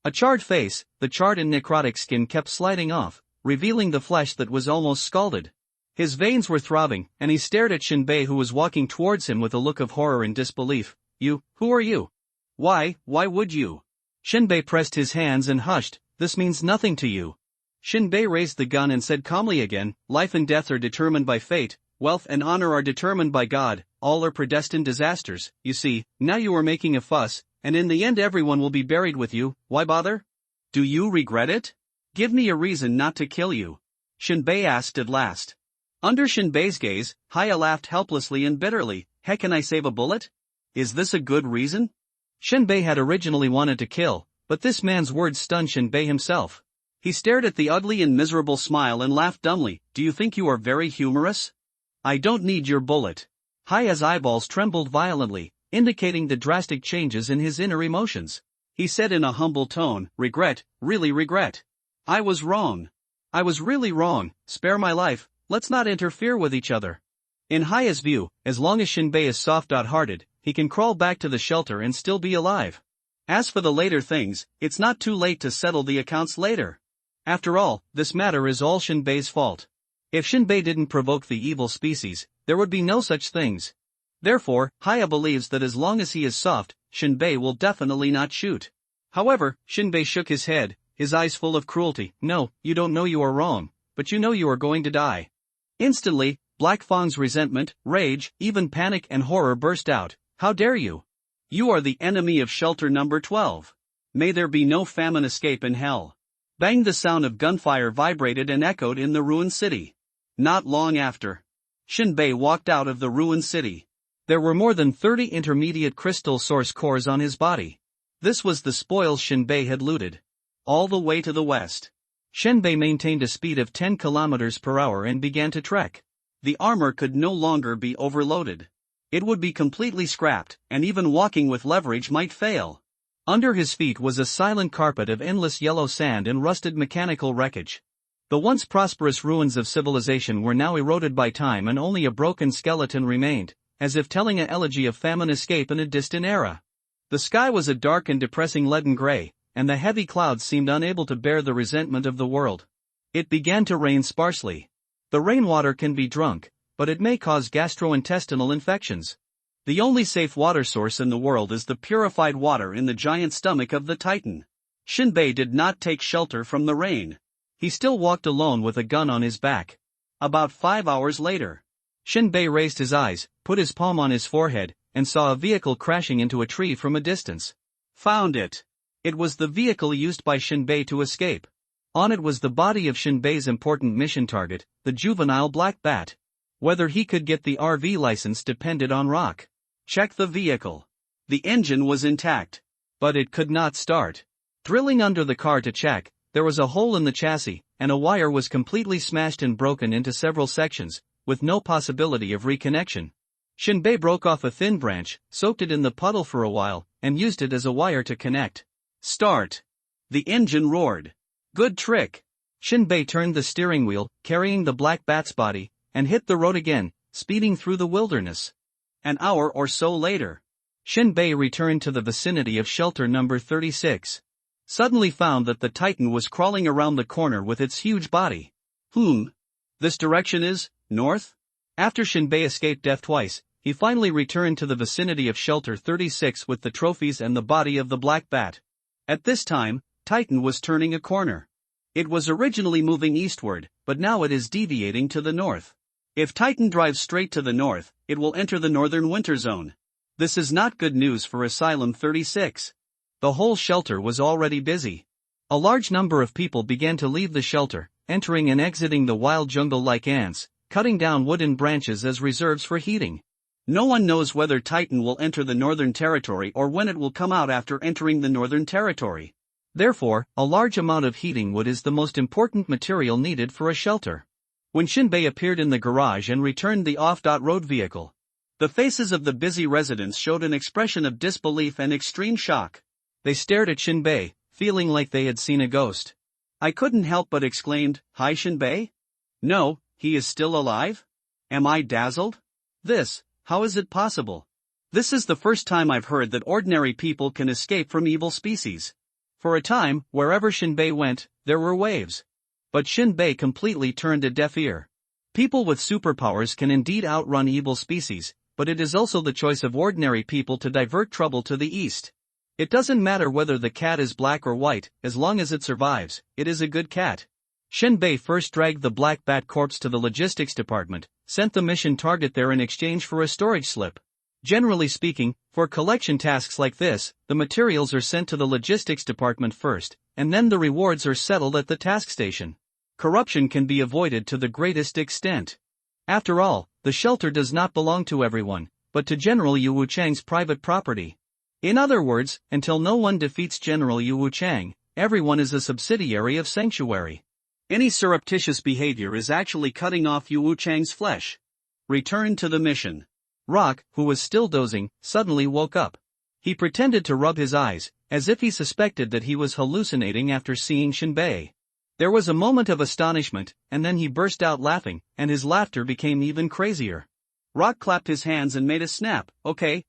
A charred face, the charred and necrotic skin kept sliding off, revealing the flesh that was almost scalded. His veins were throbbing, and he stared at Shinbei, who was walking towards him with a look of horror and disbelief. Who are you? Why would you? Shinbei pressed his hands and hushed. This means nothing to you. Shinbei raised the gun and said calmly again, life and death are determined by fate, wealth and honor are determined by God, all are predestined disasters. You see, now you are making a fuss, and in the end everyone will be buried with you. Why bother? Do you regret it? Give me a reason not to kill you. Shinbei asked at last. Under Shinbei's gaze, Heiya laughed helplessly and bitterly. Heck, can I save a bullet? Is this a good reason? Shinbei had originally wanted to kill, but this man's words stunned Shinbei himself. He stared at the ugly and miserable smile and laughed dumbly. Do you think you are very humorous? I don't need your bullet. Heiya's eyeballs trembled violently, indicating the drastic changes in his inner emotions. He said in a humble tone, regret, really regret. I was wrong. I was really wrong, spare my life, let's not interfere with each other. In Heiya's view, as long as Shinbei is soft-hearted, he can crawl back to the shelter and still be alive. As for the later things, it's not too late to settle the accounts later. After all, this matter is all Shinbei's fault. If Shinbei didn't provoke the evil species, there would be no such things. Therefore, Heiya believes that as long as he is soft, Shinbei will definitely not shoot. However, Shinbei shook his head, his eyes full of cruelty. No, you don't know you are wrong, but you know you are going to die. Instantly, Black Fang's resentment, rage, even panic and horror burst out. How dare you? You are the enemy of shelter number 12. May there be no famine escape in hell. Bang! The sound of gunfire vibrated and echoed in the ruined city. Not long after, Shinbei walked out of the ruined city. There were more than 30 intermediate crystal source cores on his body. This was the spoils Shinbei had looted. All the way to the west, Shinbei maintained a speed of 10 kilometers per hour and began to trek. The armor could no longer be overloaded. It would be completely scrapped, and even walking with leverage might fail. Under his feet was a silent carpet of endless yellow sand and rusted mechanical wreckage. The once prosperous ruins of civilization were now eroded by time, and only a broken skeleton remained, as if telling an elegy of famine escape in a distant era. The sky was a dark and depressing leaden gray, and the heavy clouds seemed unable to bear the resentment of the world. It began to rain sparsely. The rainwater can be drunk, but it may cause gastrointestinal infections. The only safe water source in the world is the purified water in the giant stomach of the Titan. Shinbei did not take shelter from the rain. He still walked alone with a gun on his back. About 5 hours later, Shinbei raised his eyes, put his palm on his forehead, and saw a vehicle crashing into a tree from a distance. Found it. It was the vehicle used by Shinbei to escape. On it was the body of Shinbei's important mission target, the juvenile black bat. Whether he could get the RV license depended on Rock. Check the vehicle. The engine was intact, but it could not start. Drilling under the car to check, there was a hole in the chassis, and a wire was completely smashed and broken into several sections, with no possibility of reconnection. Shinbei broke off a thin branch, soaked it in the puddle for a while, and used it as a wire to connect. Start. The engine roared. Good trick. Shinbei turned the steering wheel, carrying the black bat's body, and hit the road again, speeding through the wilderness. An hour or so later, Shinbei returned to the vicinity of shelter number 36. Suddenly found that the Titan was crawling around the corner with its huge body. This direction is north? After Shinbei escaped death twice, he finally returned to the vicinity of shelter 36 with the trophies and the body of the black bat. At this time, Titan was turning a corner. It was originally moving eastward, but now it is deviating to the north. If Titan drives straight to the north, it will enter the northern winter zone. This is not good news for Asylum 36. The whole shelter was already busy. A large number of people began to leave the shelter, entering and exiting the wild jungle like ants, cutting down wooden branches as reserves for heating. No one knows whether Titan will enter the Northern Territory or when it will come out after entering the Northern Territory. Therefore, a large amount of heating wood is the most important material needed for a shelter. When Shinbei appeared in the garage and returned the off-road vehicle, the faces of the busy residents showed an expression of disbelief and extreme shock. They stared at Shinbei, feeling like they had seen a ghost. I couldn't help but exclaimed, "Hi Shinbei? No, he is still alive? Am I dazzled? How is it possible? This is the first time I've heard that ordinary people can escape from evil species." For a time, wherever Shinbei went, there were waves. But Shinbei completely turned a deaf ear. People with superpowers can indeed outrun evil species, but it is also the choice of ordinary people to divert trouble to the east. It doesn't matter whether the cat is black or white, as long as it survives, it is a good cat. Shinbei first dragged the black bat corpse to the logistics department, sent the mission target there in exchange for a storage slip. Generally speaking, for collection tasks like this, the materials are sent to the logistics department first, and then the rewards are settled at the task station. Corruption can be avoided to the greatest extent. After all, the shelter does not belong to everyone, but to General Yu Wuchang's private property. In other words, until no one defeats General Yu Wuchang, everyone is a subsidiary of Sanctuary. Any surreptitious behavior is actually cutting off Yu Wuchang's flesh. Return to the mission. Rock, who was still dozing, suddenly woke up. He pretended to rub his eyes, as if he suspected that he was hallucinating after seeing Shinbei. There was a moment of astonishment, and then he burst out laughing, and his laughter became even crazier. Rock clapped his hands and made a snap. Okay.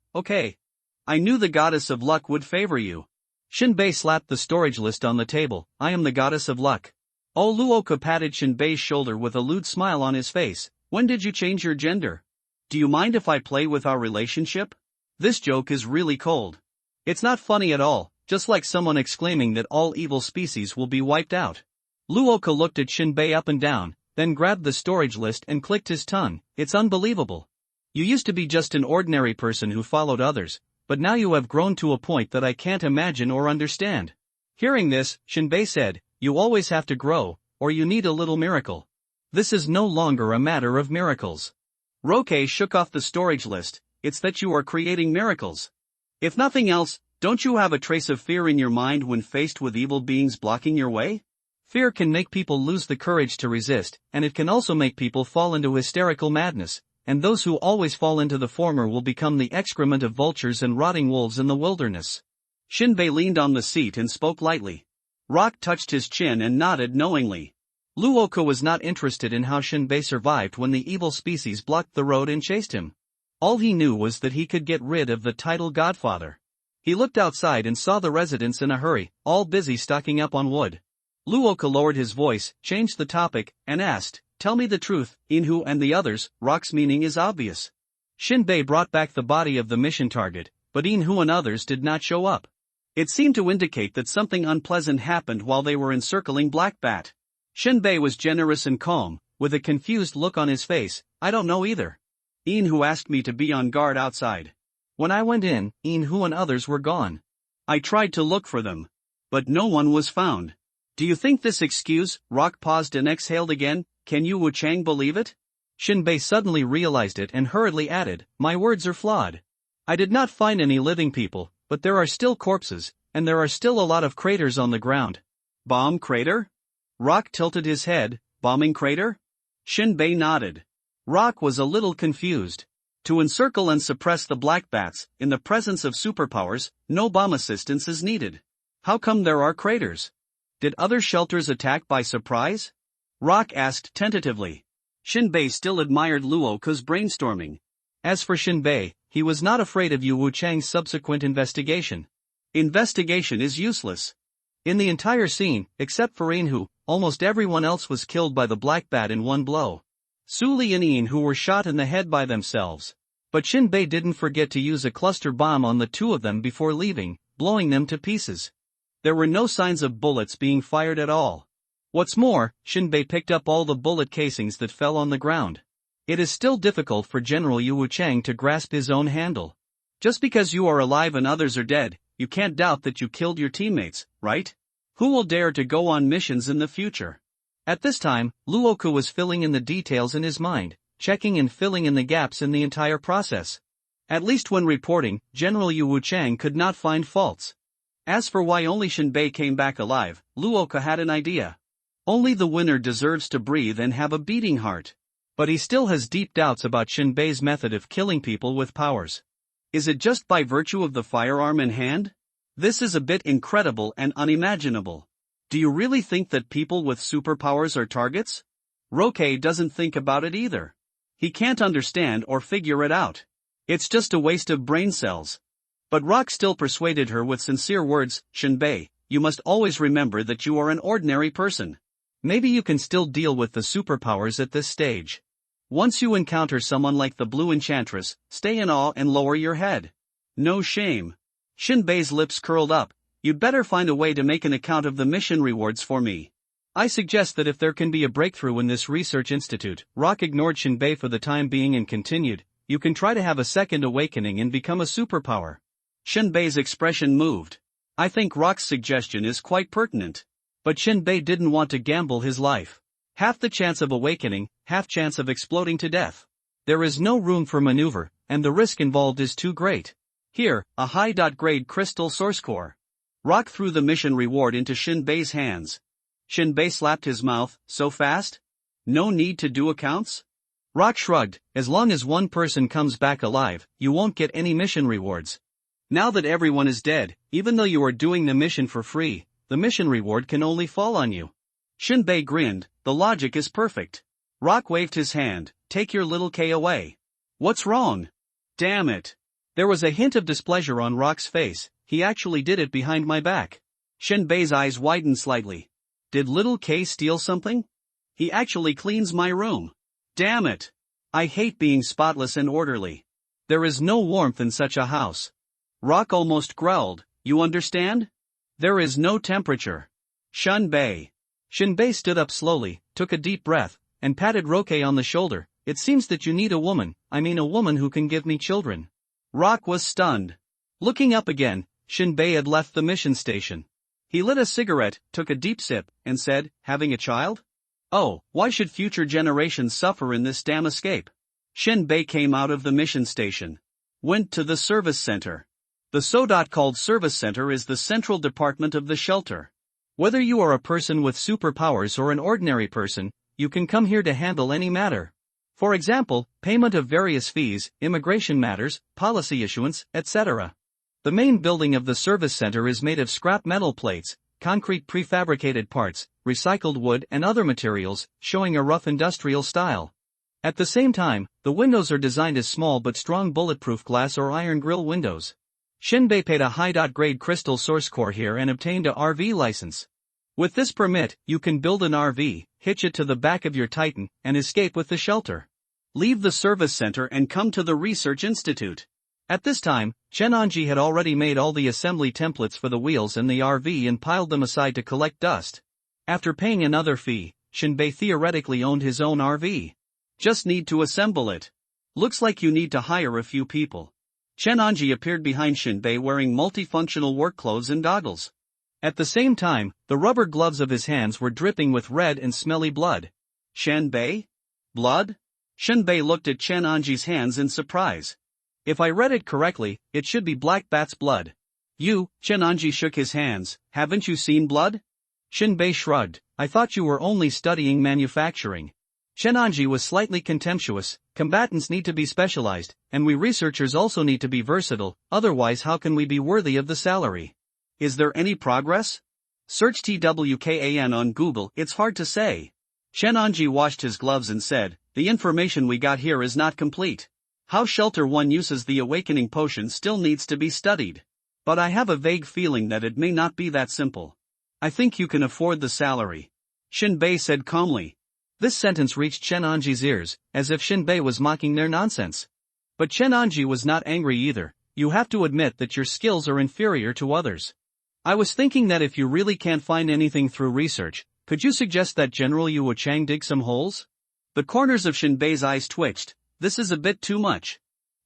I knew the goddess of luck would favor you. Shinbei slapped the storage list on the table. I am the goddess of luck. Oh, Luoka patted Shinbei's shoulder with a lewd smile on his face. When did you change your gender? Do you mind if I play with our relationship? This joke is really cold. It's not funny at all, just like someone exclaiming that all evil species will be wiped out. Luoka looked at Shinbei up and down, then grabbed the storage list and clicked his tongue. It's unbelievable. You used to be just an ordinary person who followed others, but now you have grown to a point that I can't imagine or understand. Hearing this, Shinbei said, you always have to grow, or you need a little miracle. This is no longer a matter of miracles. Roque shook off the storage list. It's that you are creating miracles. If nothing else, don't you have a trace of fear in your mind when faced with evil beings blocking your way? Fear can make people lose the courage to resist, and it can also make people fall into hysterical madness, and those who always fall into the former will become the excrement of vultures and rotting wolves in the wilderness. Shinbei leaned on the seat and spoke lightly. Rock touched his chin and nodded knowingly. Luoka was not interested in how Shinbei survived when the evil species blocked the road and chased him. All he knew was that he could get rid of the title Godfather. He looked outside and saw the residents in a hurry, all busy stocking up on wood. Luoka lowered his voice, changed the topic, and asked, tell me the truth, Inhu and the others. Rock's meaning is obvious. Shinbei brought back the body of the mission target, but Inhu and others did not show up. It seemed to indicate that something unpleasant happened while they were encircling Black Bat. Shinbei was generous and calm, with a confused look on his face. I don't know either. Inhu asked me to be on guard outside. When I went in, Inhu and others were gone. I tried to look for them, but no one was found. Do you think this excuse? Rock paused and exhaled again. Can you Wu Chang believe it? Shinbei suddenly realized it and hurriedly added, my words are flawed. I did not find any living people, but there are still corpses, and there are still a lot of craters on the ground. Bomb crater? Rock tilted his head. Bombing crater? Shinbei nodded. Rock was a little confused. To encircle and suppress the Black Bats, in the presence of superpowers, no bomb assistance is needed. How come there are craters? Did other shelters attack by surprise? Rock asked tentatively. Shinbei still admired Luoka's brainstorming. As for Shinbei, he was not afraid of Yu Wuchang's subsequent investigation. Investigation is useless. In the entire scene, except for Inhu, almost everyone else was killed by the Black Bat in one blow. Su Li and Inhu were shot in the head by themselves. But Shinbei didn't forget to use a cluster bomb on the two of them before leaving, blowing them to pieces. There were no signs of bullets being fired at all. What's more, Shinbei picked up all the bullet casings that fell on the ground. It is still difficult for General Yu Wuchang to grasp his own handle. Just because you are alive and others are dead, you can't doubt that you killed your teammates, right? Who will dare to go on missions in the future? At this time, Luoka was filling in the details in his mind, checking and filling in the gaps in the entire process. At least when reporting, General Yu Wuchang could not find faults. As for why only Shinbei came back alive, Luoka had an idea. Only the winner deserves to breathe and have a beating heart. But he still has deep doubts about Shinbei's method of killing people with powers. Is it just by virtue of the firearm in hand? This is a bit incredible and unimaginable. Do you really think that people with superpowers are targets? Roque doesn't think about it either. He can't understand or figure it out. It's just a waste of brain cells. But Rock still persuaded her with sincere words, Shinbei, you must always remember that you are an ordinary person. Maybe you can still deal with the superpowers at this stage. Once you encounter someone like the Blue Enchantress, stay in awe and lower your head. No shame. Shinbei's lips curled up. You'd better find a way to make an account of the mission rewards for me. I suggest that if there can be a breakthrough in this research institute, Rock ignored Shinbei for the time being and continued, you can try to have a second awakening and become a superpower. Shinbei's expression moved. I think Rock's suggestion is quite pertinent. But Shinbei didn't want to gamble his life. Half the chance of awakening, half chance of exploding to death. There is no room for maneuver, and the risk involved is too great. Here, a high-grade crystal source core. Rock threw the mission reward into Shinbei's hands. Shinbei slapped his mouth. So fast? No need to do accounts? Rock shrugged. As long as one person comes back alive, you won't get any mission rewards. Now that everyone is dead, even though you are doing the mission for free, the mission reward can only fall on you. Shinbei grinned. The logic is perfect. Rock waved his hand. Take your little K away. What's wrong? Damn it. There was a hint of displeasure on Rock's face. He actually did it behind my back. Shinbei's eyes widened slightly. Did little K steal something? He actually cleans my room. Damn it. I hate being spotless and orderly. There is no warmth in such a house. Rock almost growled. You understand? There is no temperature. Shinbei. Shinbei stood up slowly, took a deep breath, and patted Roque on the shoulder. It seems that you need a woman who can give me children. Rock was stunned. Looking up again, Shinbei had left the mission station. He lit a cigarette, took a deep sip, and said, having a child? Oh, why should future generations suffer in this damn escape? Shinbei came out of the mission station. Went to the service center. The so-called service center is the central department of the shelter. Whether you are a person with superpowers or an ordinary person, you can come here to handle any matter. For example, payment of various fees, immigration matters, policy issuance, etc. The main building of the service center is made of scrap metal plates, concrete prefabricated parts, recycled wood and other materials, showing a rough industrial style. At the same time, the windows are designed as small but strong bulletproof glass or iron grill windows. Shinbei paid a high-grade crystal source core here and obtained a RV license. With this permit, you can build an RV, hitch it to the back of your Titan, and escape with the shelter. Leave the service center and come to the research institute. At this time, Chenanji had already made all the assembly templates for the wheels and the RV and piled them aside to collect dust. After paying another fee, Shinbei theoretically owned his own RV. Just need to assemble it. Looks like you need to hire a few people. Chenanji appeared behind Shinbei wearing multifunctional work clothes and goggles. At the same time, the rubber gloves of his hands were dripping with red and smelly blood. Shinbei? Blood? Shinbei looked at Chenanji's hands in surprise. If I read it correctly, it should be Black Bat's blood. You, Chenanji shook his hands, haven't you seen blood? Shinbei shrugged, I thought you were only studying manufacturing. Chenanji was slightly contemptuous, combatants need to be specialized, and we researchers also need to be versatile, otherwise how can we be worthy of the salary? Is there any progress? Search TWKAN on Google, it's hard to say. Chenanji washed his gloves and said, the information we got here is not complete. How Shelter 1 uses the awakening potion still needs to be studied. But I have a vague feeling that it may not be that simple. I think you can afford the salary. Shinbei said calmly. This sentence reached Chenanji's ears, as if Shinbei was mocking their nonsense. But Chenanji was not angry either. You have to admit that your skills are inferior to others. I was thinking that if you really can't find anything through research, could you suggest that General Yu Chang dig some holes? The corners of Shinbei's eyes twitched. This is a bit too much.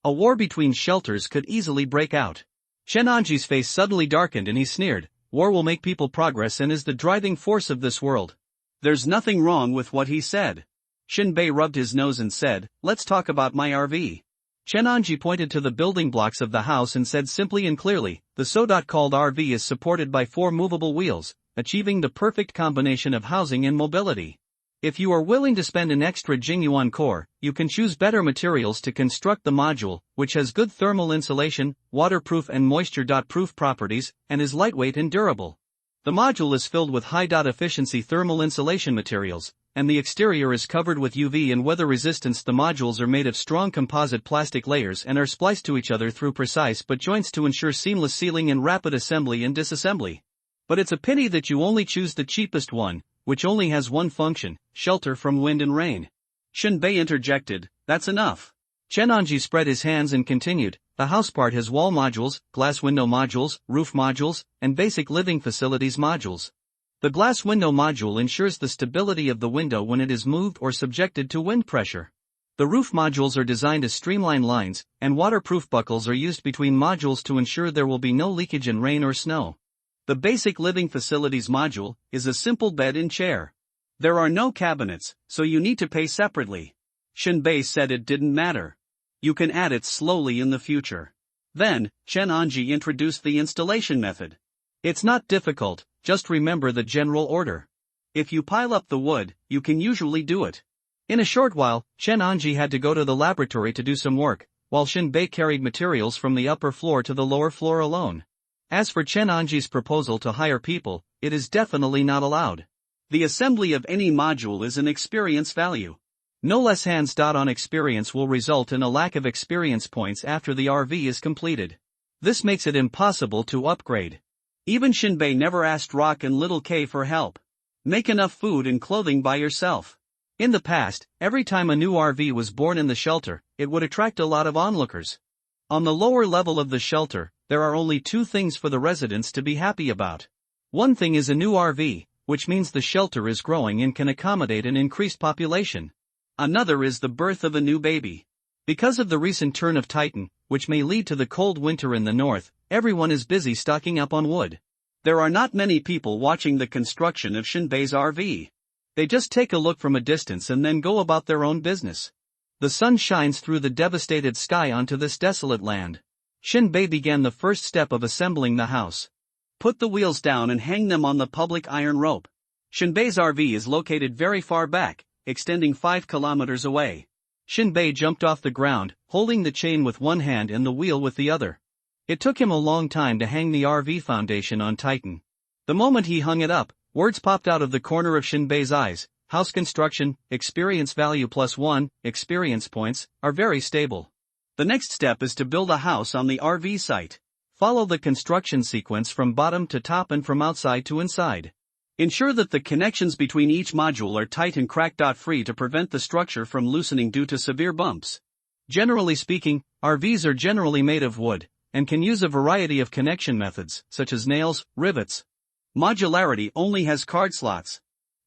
A war between shelters could easily break out. Chenanji's face suddenly darkened and he sneered, war will make people progress and is the driving force of this world. There's nothing wrong with what he said. Shinbei rubbed his nose and said, let's talk about my RV. Chenanji pointed to the building blocks of the house and said simply and clearly, the so-called RV is supported by 4 movable wheels, achieving the perfect combination of housing and mobility. If you are willing to spend an extra Jingyuan core, you can choose better materials to construct the module, which has good thermal insulation, waterproof and moisture-proof properties, and is lightweight and durable. The module is filled with high-efficiency thermal insulation materials, and the exterior is covered with UV and weather resistance. The modules are made of strong composite plastic layers and are spliced to each other through precise but joints to ensure seamless sealing and rapid assembly and disassembly. But it's a pity that you only choose the cheapest one, which only has one function, shelter from wind and rain. Shinbei interjected, that's enough. Chenanji spread his hands and continued, the house part has wall modules, glass window modules, roof modules, and basic living facilities modules. The glass window module ensures the stability of the window when it is moved or subjected to wind pressure. The roof modules are designed to streamline lines, and waterproof buckles are used between modules to ensure there will be no leakage in rain or snow. The basic living facilities module is a simple bed and chair. There are no cabinets, so you need to pay separately. Shinbei said it didn't matter. You can add it slowly in the future. Then, Chenanji introduced the installation method. It's not difficult, just remember the general order. If you pile up the wood, you can usually do it. In a short while, Chenanji had to go to the laboratory to do some work, while Shinbei carried materials from the upper floor to the lower floor alone. As for Chenanji's proposal to hire people, it is definitely not allowed. The assembly of any module is an experience value. No less hands-on experience will result in a lack of experience points after the RV is completed. This makes it impossible to upgrade. Even Shinbei never asked Rock and Little K for help. Make enough food and clothing by yourself. In the past, every time a new RV was born in the shelter, it would attract a lot of onlookers. On the lower level of the shelter, there are only 2 things for the residents to be happy about. One thing is a new RV, which means the shelter is growing and can accommodate an increased population. Another is the birth of a new baby. Because of the recent turn of Titan, which may lead to the cold winter in the north, everyone is busy stocking up on wood. There are not many people watching the construction of Shinbei's RV. They just take a look from a distance and then go about their own business. The sun shines through the devastated sky onto this desolate land. Shinbei began the first step of assembling the house. Put the wheels down and hang them on the public iron rope. Shinbei's RV is located very far back, extending 5 kilometers away. Shinbei jumped off the ground, holding the chain with one hand and the wheel with the other. It took him a long time to hang the RV foundation on Titan. The moment he hung it up, words popped out of the corner of Shinbei's eyes. House construction, experience value +1, experience points, are very stable. The next step is to build a house on the RV site. Follow the construction sequence from bottom to top and from outside to inside. Ensure that the connections between each module are tight and crack-free to prevent the structure from loosening due to severe bumps. Generally speaking, RVs are generally made of wood, and can use a variety of connection methods, such as nails, rivets. Modularity only has card slots.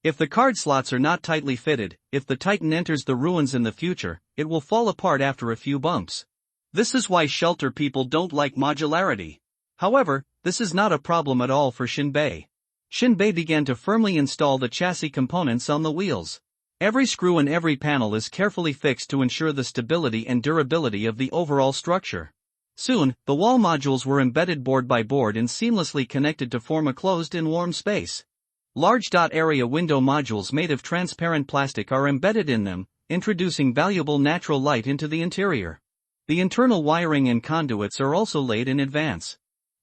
If the card slots are not tightly fitted, if the Titan enters the ruins in the future, it will fall apart after a few bumps. This is why shelter people don't like modularity. However, this is not a problem at all for Shinbei. Shinbei began to firmly install the chassis components on the wheels. Every screw and every panel is carefully fixed to ensure the stability and durability of the overall structure. Soon, the wall modules were embedded board by board and seamlessly connected to form a closed-in warm space. Large area window modules made of transparent plastic are embedded in them, introducing valuable natural light into the interior. The internal wiring and conduits are also laid in advance.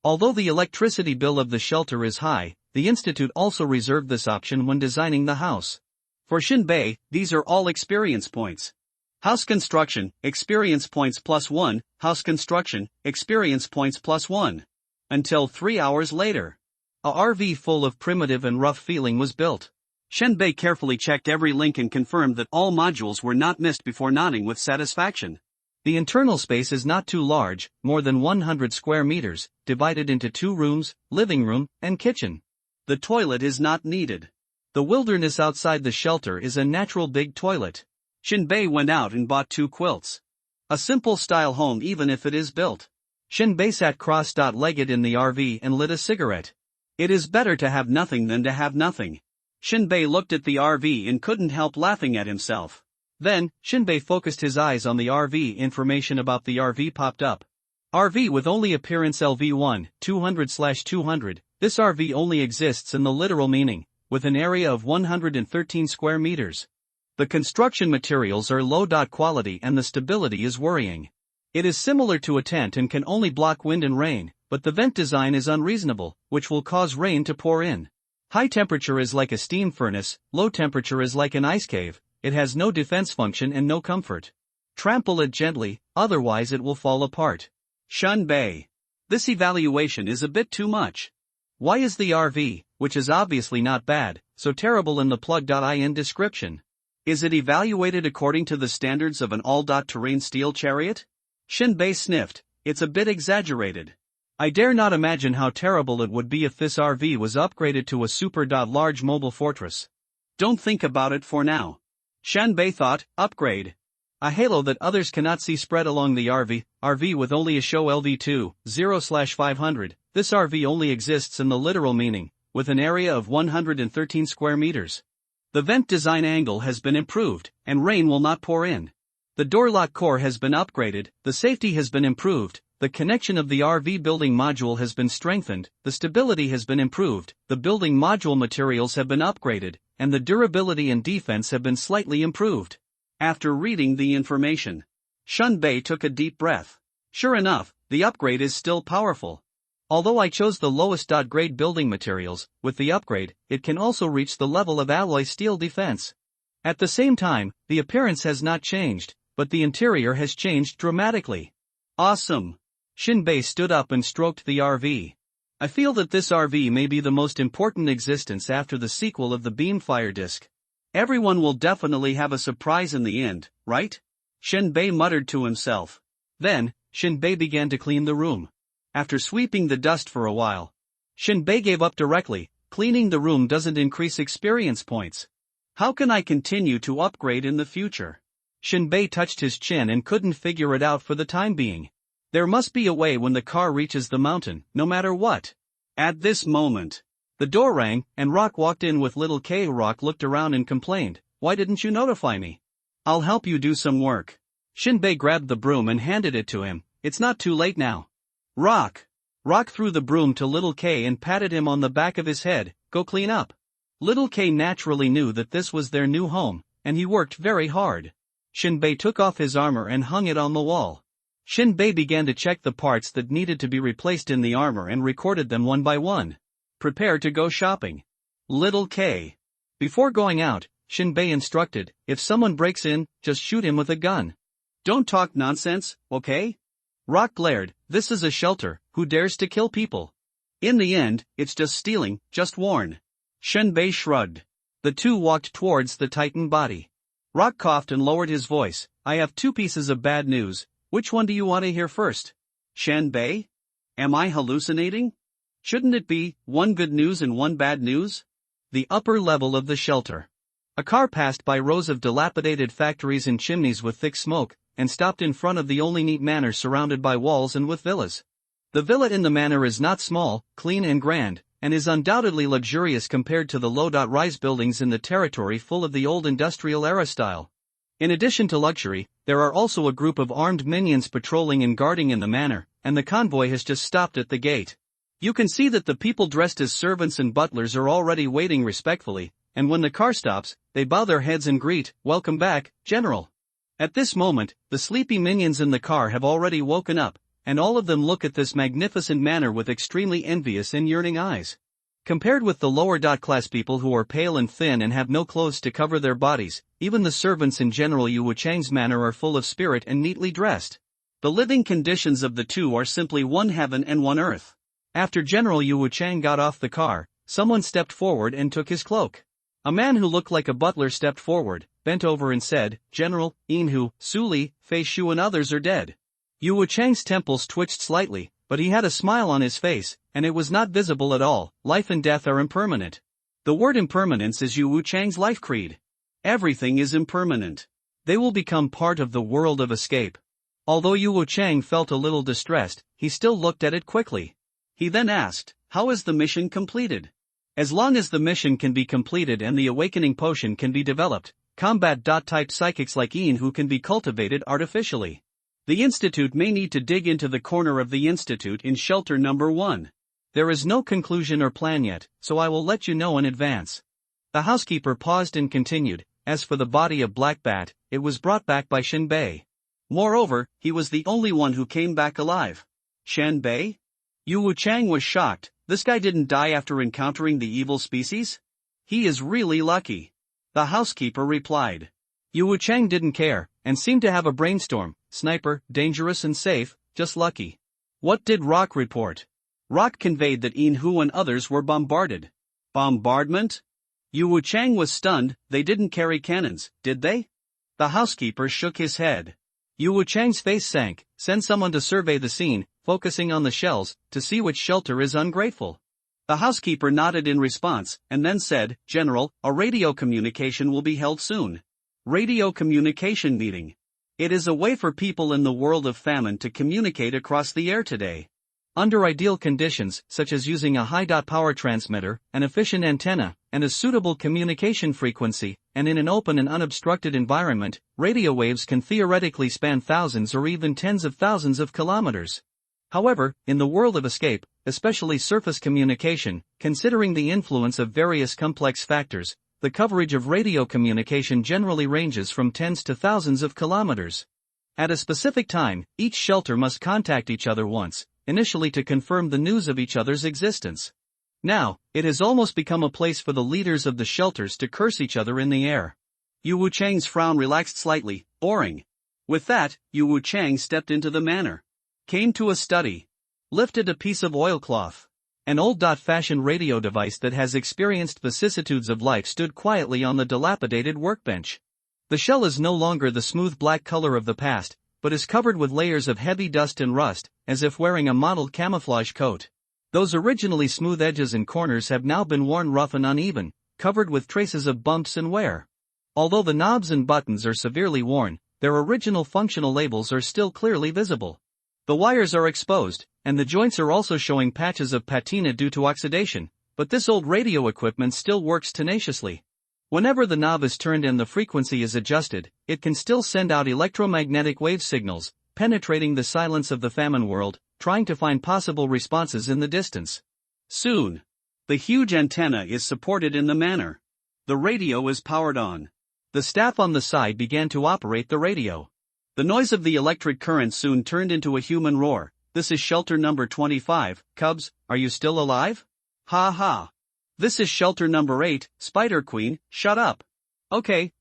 Although the electricity bill of the shelter is high, the Institute also reserved this option when designing the house. For Shinbei, these are all experience points. House construction, experience points +1, house construction, experience points +1. Until 3 hours later. A RV full of primitive and rough feeling was built. Shinbei carefully checked every link and confirmed that all modules were not missed before nodding with satisfaction. The internal space is not too large, more than 100 square meters, divided into 2 rooms, living room, and kitchen. The toilet is not needed. The wilderness outside the shelter is a natural big toilet. Shinbei went out and bought 2 quilts. A simple style home even if it is built. Shinbei sat cross-legged in the RV and lit a cigarette. It is better to have nothing than to have nothing. Shinbei looked at the RV and couldn't help laughing at himself. Then, Shinbei focused his eyes on the RV. Information about the RV popped up. RV with only appearance LV1, 200/200. This RV only exists in the literal meaning, with an area of 113 square meters. The construction materials are low quality and the stability is worrying. It is similar to a tent and can only block wind and rain, but the vent design is unreasonable, which will cause rain to pour in. High temperature is like a steam furnace, low temperature is like an ice cave, it has no defense function and no comfort. Trample it gently, otherwise it will fall apart. Shinbei. This evaluation is a bit too much. Why is the RV, which is obviously not bad, so terrible in the plug.in description? Is it evaluated according to the standards of an all-terrain steel chariot? Shinbei sniffed, it's a bit exaggerated. I dare not imagine how terrible it would be if this RV was upgraded to a super-large mobile fortress. Don't think about it for now. Shinbei thought, upgrade. A halo that others cannot see spread along the RV with only a show LV2, 0/500. This RV only exists in the literal meaning, with an area of 113 square meters. The vent design angle has been improved, and rain will not pour in. The door lock core has been upgraded, the safety has been improved, the connection of the RV building module has been strengthened, the stability has been improved, the building module materials have been upgraded, and the durability and defense have been slightly improved. After reading the information, Shinbei took a deep breath. Sure enough, the upgrade is still powerful. Although I chose the lowest grade building materials, with the upgrade, it can also reach the level of alloy steel defense. At the same time, the appearance has not changed, but the interior has changed dramatically. Awesome! Shinbei stood up and stroked the RV. I feel that this RV may be the most important existence after the sequel of the Beamfire disc. Everyone will definitely have a surprise in the end, right? Shinbei muttered to himself. Then, Shinbei began to clean the room. After sweeping the dust for a while, Shinbei gave up directly. Cleaning the room doesn't increase experience points. How can I continue to upgrade in the future? Shinbei touched his chin and couldn't figure it out for the time being. There must be a way when the car reaches the mountain, no matter what. At this moment, the door rang, and Rock walked in with little K. Rock looked around and complained, "Why didn't you notify me? I'll help you do some work." Shinbei grabbed the broom and handed it to him. "It's not too late now." Rock threw the broom to little K and patted him on the back of his head. "Go clean up." Little K naturally knew that this was their new home, and he worked very hard. Shinbei took off his armor and hung it on the wall. Shinbei began to check the parts that needed to be replaced in the armor and recorded them one by one. Prepare to go shopping. Little K. Before going out, Shinbei instructed, if someone breaks in, just shoot him with a gun. Don't talk nonsense, okay? Rock glared, this is a shelter, who dares to kill people? In the end, it's just stealing, just warn. Shenbei shrugged. The two walked towards the titan body. Rock coughed and lowered his voice. I have two pieces of bad news. Which one do you want to hear first? Shenbei? Am I hallucinating? Shouldn't it be, one good news and one bad news? The upper level of the shelter. A car passed by rows of dilapidated factories and chimneys with thick smoke, and stopped in front of the only neat manor surrounded by walls and with villas. The villa in the manor is not small, clean and grand, and is undoubtedly luxurious compared to the low-rise buildings in the territory full of the old industrial-era style. In addition to luxury, there are also a group of armed minions patrolling and guarding in the manor, and the convoy has just stopped at the gate. You can see that the people dressed as servants and butlers are already waiting respectfully, and when the car stops, they bow their heads and greet, "Welcome back, General." At this moment, the sleepy minions in the car have already woken up, and all of them look at this magnificent manor with extremely envious and yearning eyes. Compared with the lower-class people who are pale and thin and have no clothes to cover their bodies, even the servants in General Yu Wuchang's manor are full of spirit and neatly dressed. The living conditions of the two are simply one heaven and one earth. After General Yu Wuchang got off the car, someone stepped forward and took his cloak. A man who looked like a butler stepped forward, bent over and said, "General, Inhu, Suli, Fei Shu and others are dead." Yu Wuchang's temples twitched slightly, but he had a smile on his face, and it was not visible at all. Life and death are impermanent. The word impermanence is Yu Wuchang's life creed. Everything is impermanent. They will become part of the world of escape. Although Yu Wuchang felt a little distressed, he still looked at it quickly. He then asked, "How is the mission completed?" As long as the mission can be completed and the awakening potion can be developed, combat-type psychics like Inhu can be cultivated artificially. The Institute may need to dig into the corner of the Institute in shelter number 1. There is no conclusion or plan yet, so I will let you know in advance. The housekeeper paused and continued, as for the body of Black Bat, it was brought back by Shenbei. Moreover, he was the only one who came back alive. Shenbei? Yu Wuchang was shocked. This guy didn't die after encountering the evil species? He is really lucky. The housekeeper replied. Yu Wuchang didn't care, and seemed to have a brainstorm. Sniper, dangerous and safe, just lucky. What did Rock report? Rock conveyed that Inhu and others were bombarded. Bombardment? Yu Wuchang was stunned. They didn't carry cannons, did they? The housekeeper shook his head. Yu Wuchang's face sank. Send someone to survey the scene, focusing on the shells, to see which shelter is ungrateful. The housekeeper nodded in response, and then said, "General, a radio communication will be held soon." Radio communication meeting. It is a way for people in the world of famine to communicate across the air today. Under ideal conditions, such as using a high-power transmitter, an efficient antenna, and a suitable communication frequency, and in an open and unobstructed environment, radio waves can theoretically span thousands or even tens of thousands of kilometers. However, in the world of escape, especially surface communication, considering the influence of various complex factors, the coverage of radio communication generally ranges from tens to thousands of kilometers. At a specific time, each shelter must contact each other once, initially to confirm the news of each other's existence. Now, it has almost become a place for the leaders of the shelters to curse each other in the air. Yu Wuchang's frown relaxed slightly, boring. With that, Yu Wuchang stepped into the manor. Came to a study. Lifted a piece of oilcloth. An old-fashioned radio device that has experienced vicissitudes of life stood quietly on the dilapidated workbench. The shell is no longer the smooth black color of the past, but is covered with layers of heavy dust and rust, as if wearing a mottled camouflage coat. Those originally smooth edges and corners have now been worn rough and uneven, covered with traces of bumps and wear. Although the knobs and buttons are severely worn, their original functional labels are still clearly visible. The wires are exposed, and the joints are also showing patches of patina due to oxidation, but this old radio equipment still works tenaciously. Whenever the knob is turned and the frequency is adjusted, it can still send out electromagnetic wave signals, penetrating the silence of the famine world, trying to find possible responses in the distance. Soon, the huge antenna is supported in the manor. The radio is powered on. The staff on the side began to operate the radio. The noise of the electric current soon turned into a human roar. "This is shelter number 25, Cubs, are you still alive? Ha ha. This is shelter number 8, Spider Queen, shut up. Okay.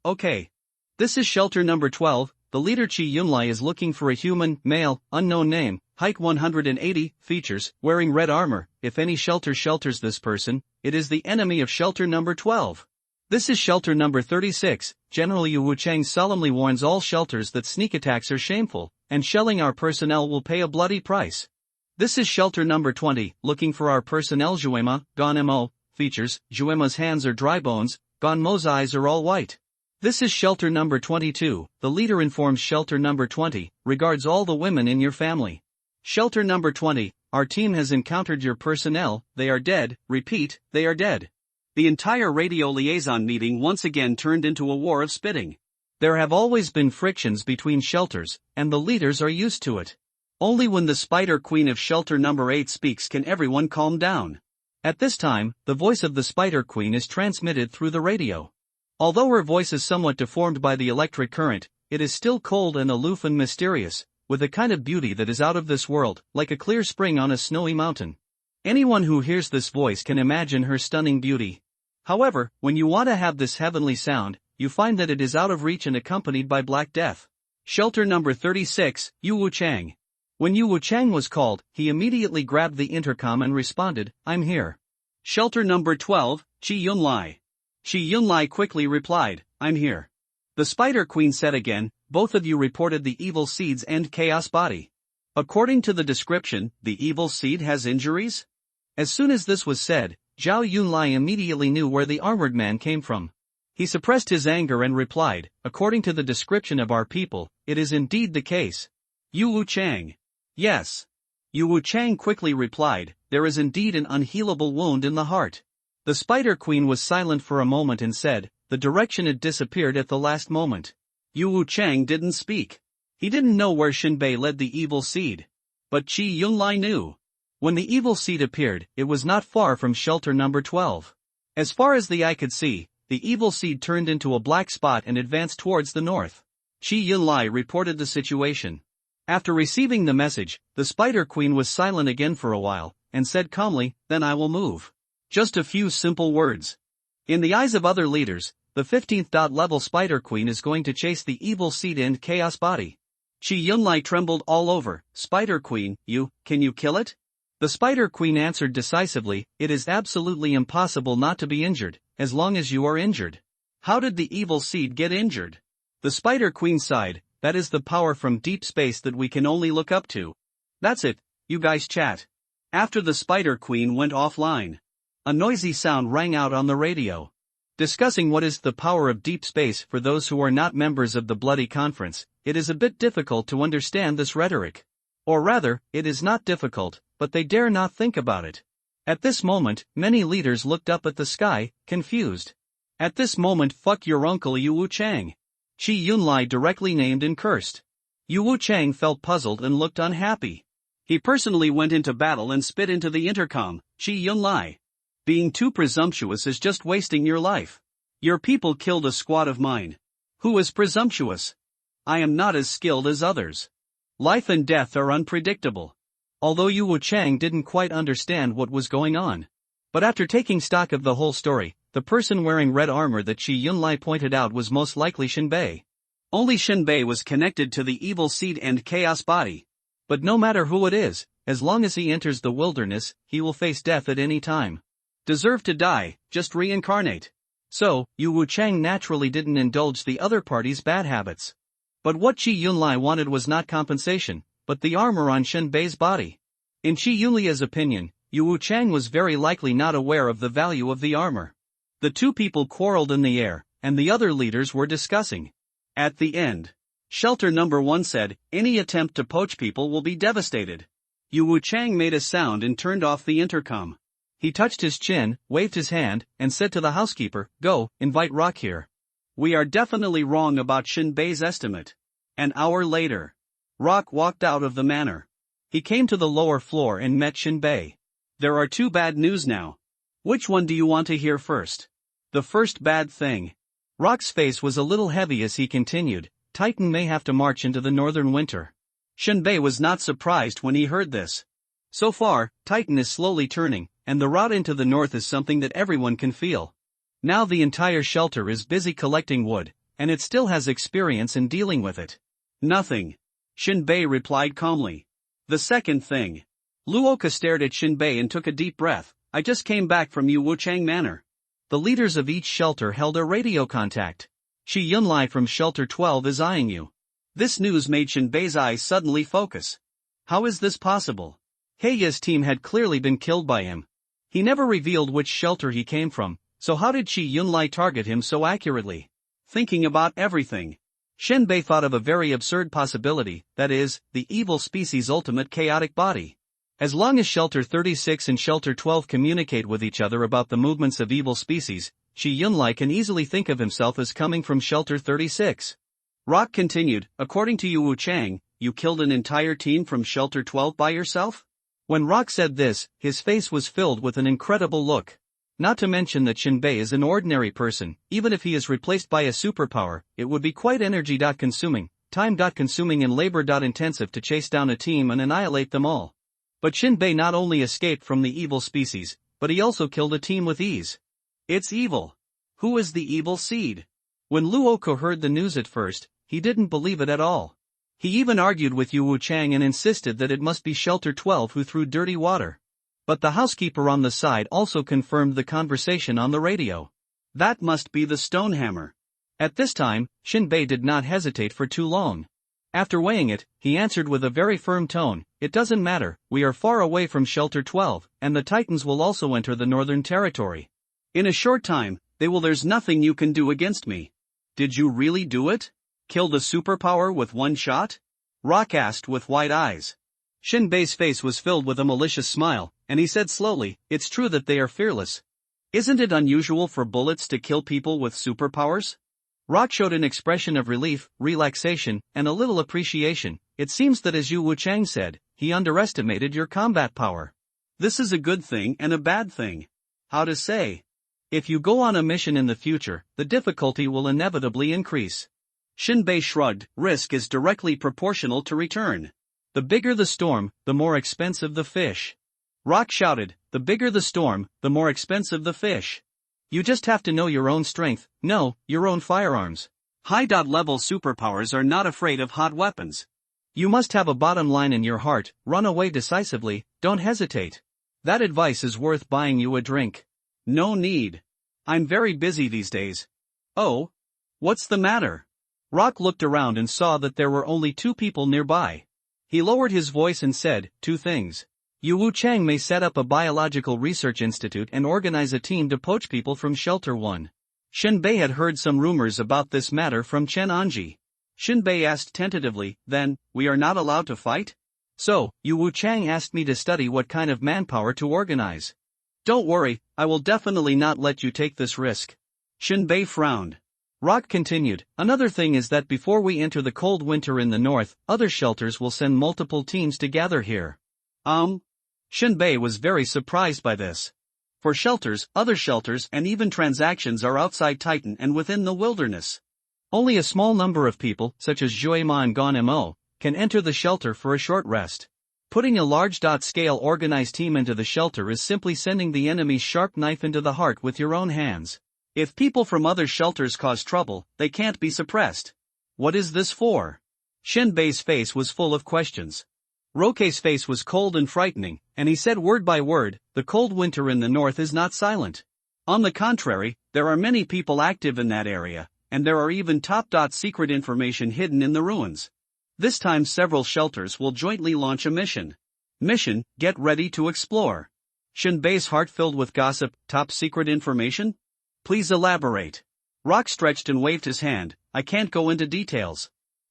This is shelter number 12, the leader Chi Yunlai is looking for a human, male, unknown name, height 180, features, wearing red armor. If any shelter shelters this person, it is the enemy of shelter number 12. This is shelter number 36. General Yu Wuchang solemnly warns all shelters that sneak attacks are shameful, and shelling our personnel will pay a bloody price. This is shelter number 20, looking for our personnel. Juema, Gon Mo, features, Juema's hands are dry bones, Gon Mo's eyes are all white. This is shelter number 22, the leader informs shelter number 20, regards all the women in your family. Shelter number 20, our team has encountered your personnel, they are dead, repeat, they are dead. The entire radio liaison meeting once again turned into a war of spitting. There have always been frictions between shelters, and the leaders are used to it. Only when the Spider Queen of shelter number 8 speaks can everyone calm down. At this time, the voice of the Spider Queen is transmitted through the radio. Although her voice is somewhat deformed by the electric current, it is still cold and aloof and mysterious, with a kind of beauty that is out of this world, like a clear spring on a snowy mountain. Anyone who hears this voice can imagine her stunning beauty. However, when you want to have this heavenly sound, you find that it is out of reach and accompanied by Black Death. Shelter number 36, Yu Wuchang. When Yu Wuchang was called, he immediately grabbed the intercom and responded, I'm here. Shelter number 12, Chi Yunlai. Chi Yunlai quickly replied, I'm here. The Spider Queen said again, both of you reported the evil seed's end chaos body. According to the description, the evil seed has injuries? As soon as this was said, Zhao Yunlai immediately knew where the armored man came from. He suppressed his anger and replied, according to the description of our people, it is indeed the case. Yu Wuchang. Yes. Yu Wuchang quickly replied, there is indeed an unhealable wound in the heart. The Spider Queen was silent for a moment and said, the direction had disappeared at the last moment. Yu Wuchang didn't speak. He didn't know where Shinbei led the evil seed. But Chi Yunlai knew. When the evil seed appeared, it was not far from shelter number 12. As far as the eye could see, the evil seed turned into a black spot and advanced towards the north. Chi Yunlai reported the situation. After receiving the message, the Spider Queen was silent again for a while, and said calmly, then I will move. Just a few simple words. In the eyes of other leaders, the 15th level Spider Queen is going to chase the evil seed and chaos body. Chi Yunlai trembled all over, Spider Queen, can you kill it? The Spider Queen answered decisively, it is absolutely impossible not to be injured, as long as you are injured. How did the evil seed get injured? The Spider Queen sighed, that is the power from deep space that we can only look up to. That's it, you guys chat. After the Spider Queen went offline, a noisy sound rang out on the radio. Discussing what is the power of deep space for those who are not members of the Bloody Conference, it is a bit difficult to understand this rhetoric. Or rather, it is not difficult, but they dare not think about it. At this moment, many leaders looked up at the sky, confused. At this moment, fuck your uncle Yu Wuchang. Chi Yunlai directly named and cursed. Yu Wuchang felt puzzled and looked unhappy. He personally went into battle and spit into the intercom, Chi Yunlai. Being too presumptuous is just wasting your life. Your people killed a squad of mine. Who is presumptuous? I am not as skilled as others. Life and death are unpredictable. Although Yu Wuchang didn't quite understand what was going on. But after taking stock of the whole story, the person wearing red armor that Chi Yunlai pointed out was most likely Shinbei. Only Shinbei was connected to the evil seed and chaos body. But no matter who it is, as long as he enters the wilderness, he will face death at any time. Deserve to die, just reincarnate. So, Yu Wuchang naturally didn't indulge the other party's bad habits. But what Chi Yunlai wanted was not compensation, but the armor on Shinbei's body. In Chi Yunlai's opinion, Yu Wuchang was very likely not aware of the value of the armor. The two people quarreled in the air, and the other leaders were discussing. At the end, shelter number 1 said, any attempt to poach people will be devastated. Yu Wuchang made a sound and turned off the intercom. He touched his chin, waved his hand, and said to the housekeeper, go, invite Rock here. We are definitely wrong about Shinbei's estimate. An hour later, Rock walked out of the manor. He came to the lower floor and met Shinbei. There are two bad news now. Which one do you want to hear first? The first bad thing. Rock's face was a little heavy as he continued, Titan may have to march into the northern winter. Shinbei was not surprised when he heard this. So far, Titan is slowly turning, and the route into the north is something that everyone can feel. Now the entire shelter is busy collecting wood, and it still has experience in dealing with it. Nothing. Shinbei replied calmly. The second thing. Luoka stared at Shinbei and took a deep breath. I just came back from Yu Wuchang Manor. The leaders of each shelter held a radio contact. Shi Yunlai from Shelter 12 is eyeing you. This news made Shinbei's eyes suddenly focus. How is this possible? Heiya's team had clearly been killed by him. He never revealed which shelter he came from, so how did Shi Yunlai target him so accurately? Thinking about everything, Shinbei thought of a very absurd possibility, that is, the evil species' ultimate chaotic body. As long as Shelter 36 and Shelter 12 communicate with each other about the movements of evil species, Shi Yunlai can easily think of himself as coming from Shelter 36. Rock continued, according to Yu Wuchang, you killed an entire team from Shelter 12 by yourself? When Rock said this, his face was filled with an incredible look. Not to mention that Shinbei is an ordinary person, even if he is replaced by a superpower, it would be quite energy-consuming, time-consuming and labor-intensive to chase down a team and annihilate them all. But Shinbei not only escaped from the evil species, but he also killed a team with ease. It's evil. Who is the evil seed? When Luoka heard the news at first, he didn't believe it at all. He even argued with Yu Wuchang and insisted that it must be Shelter 12 who threw dirty water. But the housekeeper on the side also confirmed the conversation on the radio. That must be the Stonehammer. At this time, Shinbei did not hesitate for too long. After weighing it, he answered with a very firm tone, it doesn't matter, we are far away from Shelter 12, and the Titans will also enter the Northern Territory. In a short time, there's nothing you can do against me. Did you really do it? Kill the superpower with one shot? Rock asked with wide eyes. Shinbei's face was filled with a malicious smile, and he said slowly, it's true that they are fearless. Isn't it unusual for bullets to kill people with superpowers? Rock showed an expression of relief, relaxation, and a little appreciation. It seems that as Yu Wuchang said, he underestimated your combat power. This is a good thing and a bad thing. How to say? If you go on a mission in the future, the difficulty will inevitably increase. Shinbei shrugged, risk is directly proportional to return. The bigger the storm, the more expensive the fish. Rock shouted, the bigger the storm, the more expensive the fish. You just have to know your own strength, know your own firearms. High-level superpowers are not afraid of hot weapons. You must have a bottom line in your heart, run away decisively, don't hesitate. That advice is worth buying you a drink. No need. I'm very busy these days. Oh? What's the matter? Rock looked around and saw that there were only two people nearby. He lowered his voice and said, two things. Yu Wuchang may set up a biological research institute and organize a team to poach people from Shelter 1. Shinbei had heard some rumors about this matter from Chen Anji. Shinbei asked tentatively, then, we are not allowed to fight? So, Yu Wuchang asked me to study what kind of manpower to organize. Don't worry, I will definitely not let you take this risk. Shinbei frowned. Rock continued, another thing is that before we enter the cold winter in the north, other shelters will send multiple teams to gather here. Shinbei was very surprised by this. For shelters, other shelters and even transactions are outside Titan and within the wilderness. Only a small number of people, such as Juema and Gon Mo, can enter the shelter for a short rest. Putting a large-scale organized team into the shelter is simply sending the enemy's sharp knife into the heart with your own hands. If people from other shelters cause trouble, they can't be suppressed. What is this for? Shinbei's face was full of questions. Roke's face was cold and frightening, and he said word by word, the cold winter in the north is not silent. On the contrary, there are many people active in that area, and there are even top-secret information hidden in the ruins. This time several shelters will jointly launch a mission. Mission, get ready to explore. Shinbei's heart filled with gossip, top-secret information? Please elaborate. Rock stretched and waved his hand, I can't go into details.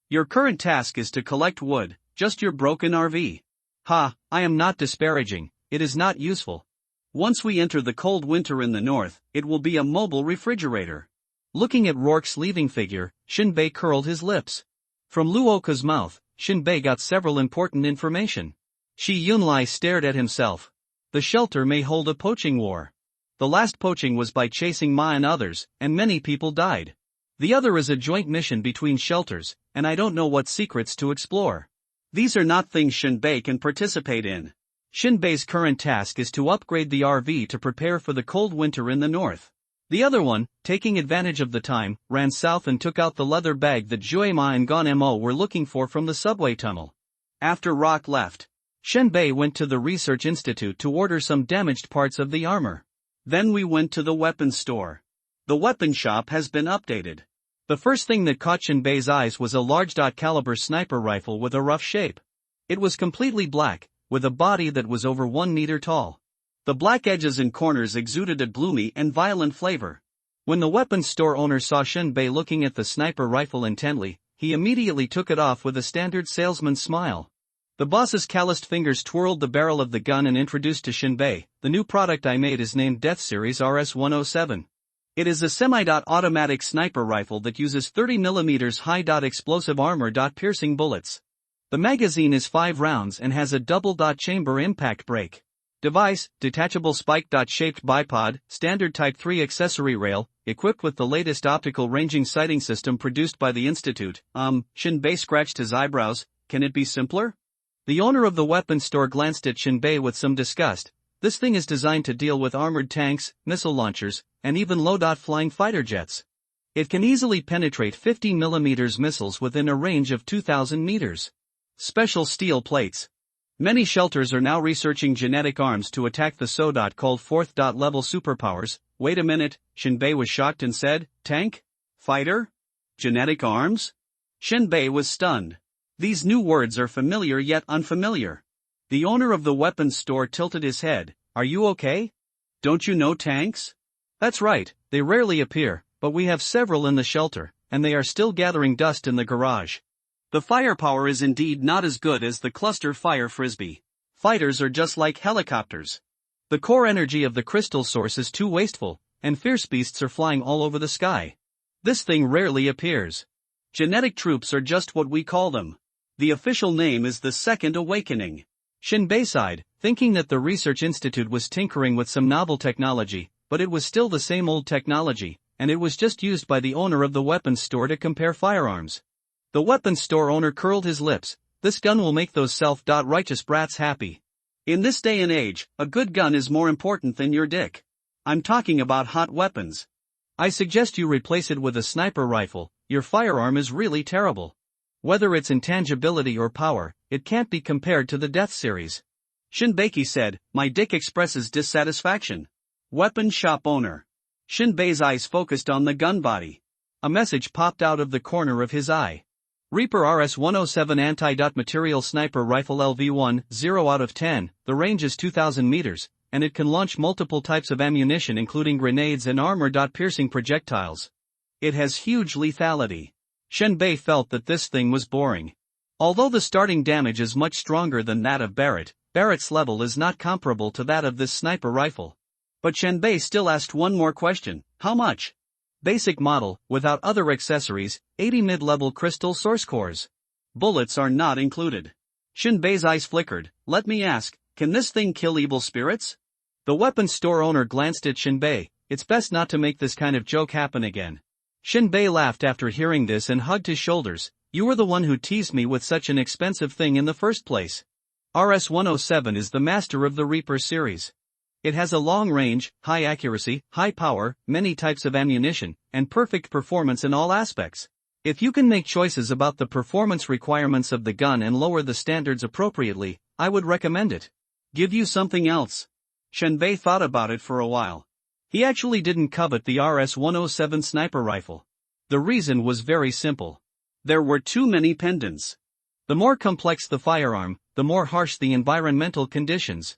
Your current task is to collect wood. Just your broken RV. Ha, I am not disparaging, it is not useful. Once we enter the cold winter in the north, it will be a mobile refrigerator. Looking at Rourke's leaving figure, Shinbei curled his lips. From Luoka's mouth, Shinbei got several important information. Shi Yunlai stared at himself. The shelter may hold a poaching war. The last poaching was by chasing Ma and others, and many people died. The other is a joint mission between shelters, and I don't know what secrets to explore. These are not things Shinbei can participate in. Shinbei's current task is to upgrade the RV to prepare for the cold winter in the north. The other one, taking advantage of the time, ran south and took out the leather bag that Juema and Gon Mo were looking for from the subway tunnel. After Rock left, Shenbei went to the research institute to order some damaged parts of the armor. Then we went to the weapons store. The weapon shop has been updated. The first thing that caught Shenbei's eyes was a large .caliber sniper rifle with a rough shape. It was completely black, with a body that was over 1 meter tall. The black edges and corners exuded a gloomy and violent flavor. When the weapons store owner saw Shenbei looking at the sniper rifle intently, he immediately took it off with a standard salesman's smile. The boss's calloused fingers twirled the barrel of the gun and introduced to Shenbei, "The new product I made is named Death Series RS-107. It is a semi-automatic sniper rifle that uses 30mm high-explosive armor-piercing bullets. The magazine is 5 rounds and has a double-chamber impact brake. Device, detachable spike-shaped bipod, standard Type 3 accessory rail, equipped with the latest optical ranging sighting system produced by the Institute." Shenbei scratched his eyebrows. "Can it be simpler?" The owner of the weapons store glanced at Shenbei with some disgust. "This thing is designed to deal with armored tanks, missile launchers, and even low-flying fighter jets. It can easily penetrate 50mm missiles within a range of 2,000 meters. Special steel plates. Many shelters are now researching genetic arms to attack the so-called fourth-level superpowers." "Wait a minute," Shenbei was shocked and said, "Tank? Fighter? Genetic arms?" Shenbei was stunned. These new words are familiar yet unfamiliar. The owner of the weapons store tilted his head. "Are you okay? Don't you know tanks?" "That's right, they rarely appear, but we have several in the shelter, and they are still gathering dust in the garage. The firepower is indeed not as good as the cluster fire frisbee. Fighters are just like helicopters. The core energy of the crystal source is too wasteful, and fierce beasts are flying all over the sky. This thing rarely appears. Genetic troops are just what we call them. The official name is the Second Awakening." Shenbei sighed, thinking that the research institute was tinkering with some novel technology, but it was still the same old technology, and it was just used by the owner of the weapons store to compare firearms. The weapons store owner curled his lips. "This gun will make those self-righteous brats happy. In this day and age, a good gun is more important than your dick. I'm talking about hot weapons. I suggest you replace it with a sniper rifle. Your firearm is really terrible. Whether it's intangibility or power, it can't be compared to the Death Series." Shenbei said, "My dick expresses dissatisfaction." Weapon shop owner. Shenbei's eyes focused on the gun body. A message popped out of the corner of his eye. "Reaper RS-107 Anti-Material Sniper Rifle LV1, 0 out of 10, the range is 2,000 meters, and it can launch multiple types of ammunition including grenades and armor-piercing projectiles. It has huge lethality." Shenbei felt that this thing was boring. Although the starting damage is much stronger than that of Barrett's level is not comparable to that of this sniper rifle. But Shenbei still asked one more question: "How much?" "Basic model, without other accessories, 80 mid-level crystal source cores. Bullets are not included." Shenbei's eyes flickered. "Let me ask, can this thing kill evil spirits?" The weapons store owner glanced at Shenbei. "It's best not to make this kind of joke happen again." Shenbei laughed after hearing this and hugged his shoulders. "You were the one who teased me with such an expensive thing in the first place." RS-107 is the master of the Reaper series. It has a long range, high accuracy, high power, many types of ammunition, and perfect performance in all aspects. If you can make choices about the performance requirements of the gun and lower the standards appropriately, I would recommend it. "Give you something else." Shenbei thought about it for a while. He actually didn't covet the RS-107 sniper rifle. The reason was very simple. There were too many pendants. The more complex the firearm, the more harsh the environmental conditions.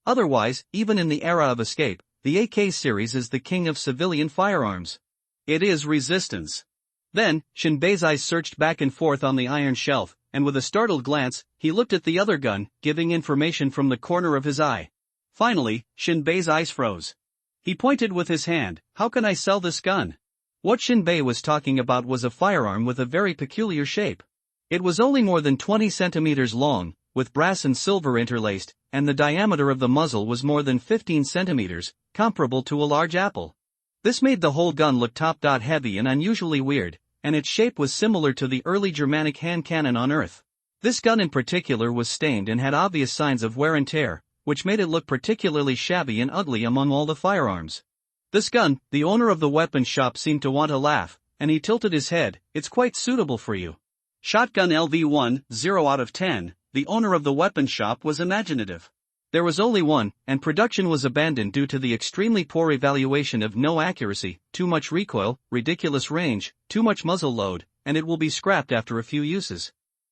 Otherwise, even in the era of escape, the AK series is the king of civilian firearms. It is resistance. Then, Shenbei's eyes searched back and forth on the iron shelf, and with a startled glance, he looked at the other gun, giving information from the corner of his eye. Finally, Shenbei's eyes froze. He pointed with his hand. "How can I sell this gun?" What Shenbei was talking about was a firearm with a very peculiar shape. It was only more than 20 centimeters long, with brass and silver interlaced, and the diameter of the muzzle was more than 15 centimeters, comparable to a large apple. This made the whole gun look top-heavy and unusually weird, and its shape was similar to the early Germanic hand cannon on Earth. This gun in particular was stained and had obvious signs of wear and tear, which made it look particularly shabby and ugly among all the firearms. This gun, the owner of the weapons shop seemed to want to laugh, and he tilted his head. "It's quite suitable for you. Shotgun LV1, 0 out of 10, the owner of the weapon shop was imaginative. There was only one, and production was abandoned due to the extremely poor evaluation of no accuracy, too much recoil, ridiculous range, too much muzzle load, and it will be scrapped after a few uses.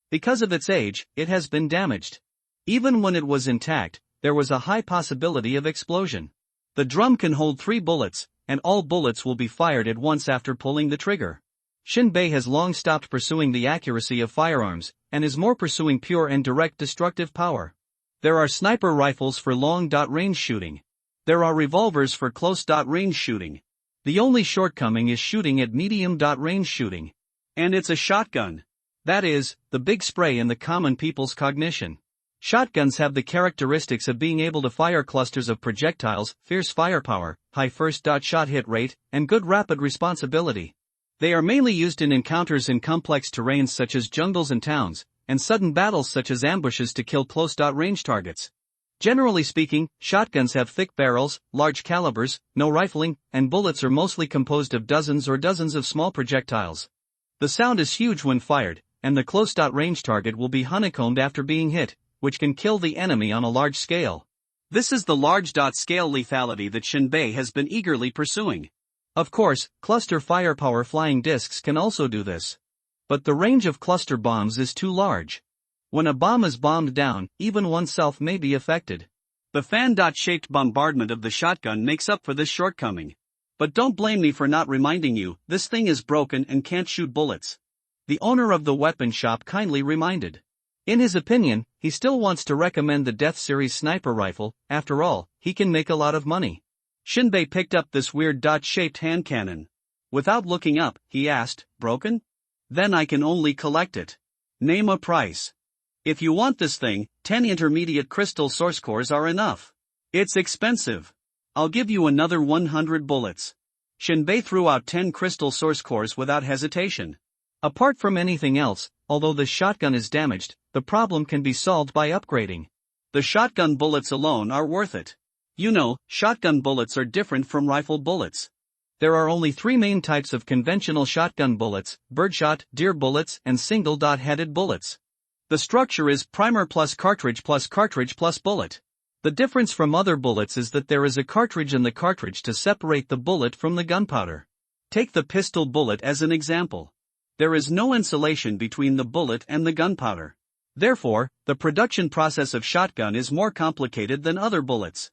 Because of its age, it has been damaged. Even when it was intact, there was a high possibility of explosion. The drum can hold 3 bullets, and all bullets will be fired at once after pulling the trigger. Shinbei has long stopped pursuing the accuracy of firearms, and is more pursuing pure and direct destructive power. There are sniper rifles for long-range shooting. There are revolvers for close-range shooting. The only shortcoming is shooting at medium-range shooting. And it's a shotgun. That is, the big spray in the common people's cognition. Shotguns have the characteristics of being able to fire clusters of projectiles, fierce firepower, high first-shot hit rate, and good rapid responsibility. They are mainly used in encounters in complex terrains such as jungles and towns, and sudden battles such as ambushes to kill close-range targets. Generally speaking, shotguns have thick barrels, large calibers, no rifling, and bullets are mostly composed of dozens of small projectiles. The sound is huge when fired, and the close-range target will be honeycombed after being hit, which can kill the enemy on a large scale. This is the large-scale lethality that Shinbei has been eagerly pursuing. Of course, cluster firepower flying discs can also do this. But the range of cluster bombs is too large. When a bomb is bombed down, even oneself may be affected. The fan-shaped bombardment of the shotgun makes up for this shortcoming. But don't blame me for not reminding you, this thing is broken and can't shoot bullets. The owner of the weapon shop kindly reminded. In his opinion, he still wants to recommend the Death Series sniper rifle. After all, he can make a lot of money. Shinbei picked up this weird dot-shaped hand cannon. Without looking up, he asked, broken? Then I can only collect it. Name a price. If you want this thing, 10 intermediate crystal source cores are enough. It's expensive. I'll give you another 100 bullets. Shinbei threw out 10 crystal source cores without hesitation. Apart from anything else, although the shotgun is damaged, the problem can be solved by upgrading. The shotgun bullets alone are worth it. You know, shotgun bullets are different from rifle bullets. There are only 3 main types of conventional shotgun bullets: birdshot, deer bullets, and single-headed bullets. The structure is primer plus cartridge plus bullet. The difference from other bullets is that there is a cartridge in the cartridge to separate the bullet from the gunpowder. Take the pistol bullet as an example. There is no insulation between the bullet and the gunpowder. Therefore, the production process of shotgun is more complicated than other bullets.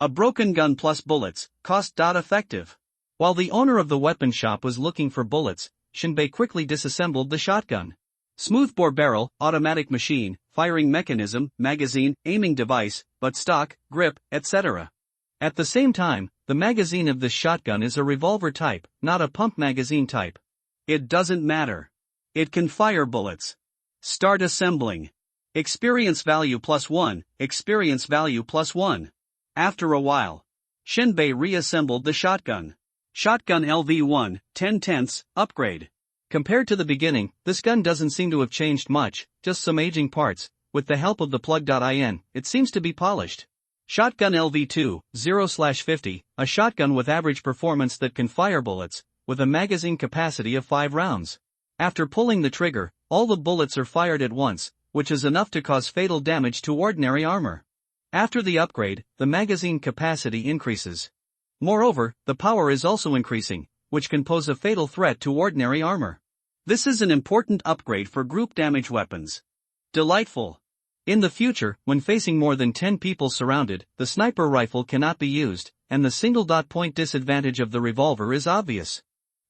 A broken gun plus bullets, cost-effective. While the owner of the weapon shop was looking for bullets, Shinbei quickly disassembled the shotgun. Smoothbore barrel, automatic machine, firing mechanism, magazine, aiming device, buttstock, grip, etc. At the same time, the magazine of this shotgun is a revolver type, not a pump magazine type. It doesn't matter. It can fire bullets. Start assembling. Experience value +1, experience value +1. After a while, Shinbei reassembled the shotgun. Shotgun LV1, 10/10, upgrade. Compared to the beginning, this gun doesn't seem to have changed much, just some aging parts. With the help of the plug.in, it seems to be polished. Shotgun LV2, 0/50, a shotgun with average performance that can fire bullets, with a magazine capacity of 5 rounds. After pulling the trigger, all the bullets are fired at once, which is enough to cause fatal damage to ordinary armor. After the upgrade, the magazine capacity increases. Moreover, the power is also increasing, which can pose a fatal threat to ordinary armor. This is an important upgrade for group damage weapons. Delightful. In the future, when facing more than 10 people surrounded, the sniper rifle cannot be used, and the single-point disadvantage of the revolver is obvious.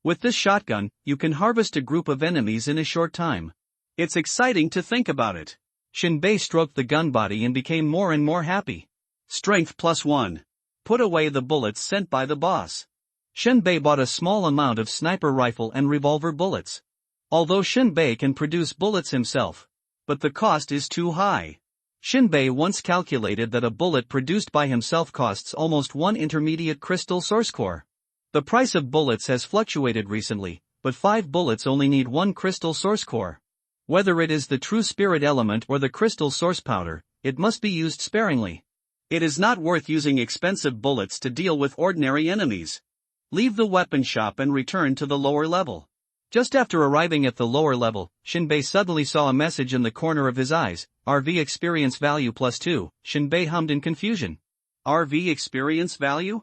With this shotgun, you can harvest a group of enemies in a short time. It's exciting to think about it. Shinbei stroked the gun body and became more and more happy. Strength +1. Put away the bullets sent by the boss. Shinbei bought a small amount of sniper rifle and revolver bullets. Although Shinbei can produce bullets himself, but the cost is too high. Shinbei once calculated that a bullet produced by himself costs almost 1 intermediate crystal source core. The price of bullets has fluctuated recently, but 5 bullets only need 1 crystal source core. Whether it is the true spirit element or the crystal source powder, it must be used sparingly. It is not worth using expensive bullets to deal with ordinary enemies. Leave the weapon shop and return to the lower level. Just after arriving at the lower level, Shinbei suddenly saw a message in the corner of his eyes, RV experience value +2, Shinbei hummed in confusion. RV experience value?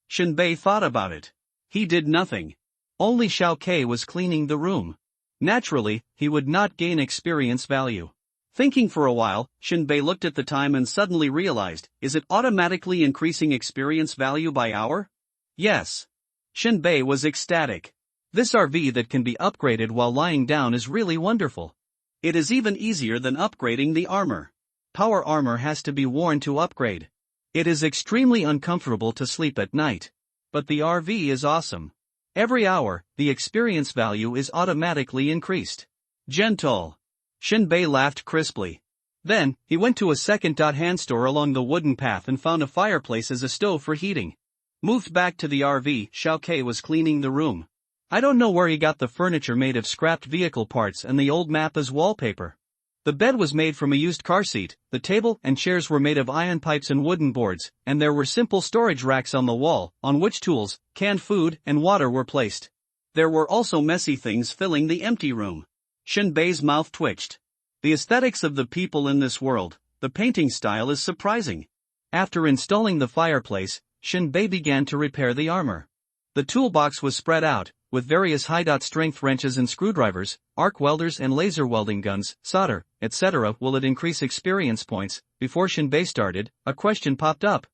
Shinbei thought about it. He did nothing. Only Xiao Kei was cleaning the room. Naturally, he would not gain experience value. Thinking for a while, Shinbei looked at the time and suddenly realized, is it automatically increasing experience value by hour? Yes. Shinbei was ecstatic. This RV that can be upgraded while lying down is really wonderful. It is even easier than upgrading the armor. Power armor has to be worn to upgrade. It is extremely uncomfortable to sleep at night. But the RV is awesome. Every hour, the experience value is automatically increased. Gentle. Shinbei laughed crisply. Then, he went to a second-hand store along the wooden path and found a fireplace as a stove for heating. Moved back to the RV, Xiao Kei was cleaning the room. I don't know where he got the furniture made of scrapped vehicle parts and the old map as wallpaper. The bed was made from a used car seat, the table and chairs were made of iron pipes and wooden boards, and there were simple storage racks on the wall, on which tools, canned food, and water were placed. There were also messy things filling the empty room. Shinbei's mouth twitched. The aesthetics of the people in this world, the painting style is surprising. After installing the fireplace, Shinbei began to repair the armor. The toolbox was spread out, with various high-strength wrenches and screwdrivers, arc welders and laser welding guns, solder, etc. Will it increase experience points? Before Shinbei started, a question popped up.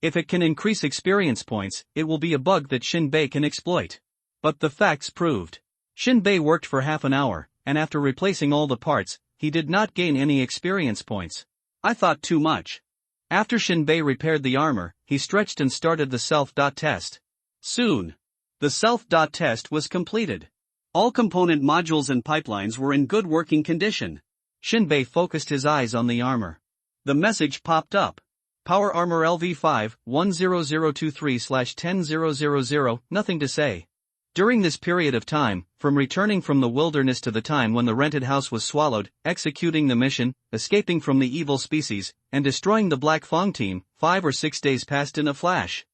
If it can increase experience points, it will be a bug that Shinbei can exploit. But the facts proved. Shinbei worked for half an hour, and after replacing all the parts, he did not gain any experience points. I thought too much. After Shinbei repaired the armor, he stretched and started the self-test. Soon, the self-test was completed. All component modules and pipelines were in good working condition. Shinbei focused his eyes on the armor. The message popped up. Power Armor LV5, 10023/10000, nothing to say. During this period of time, from returning from the wilderness to the time when the rented house was swallowed, executing the mission, escaping from the evil species, and destroying the Black Fang team, 5 or 6 days passed in a flash.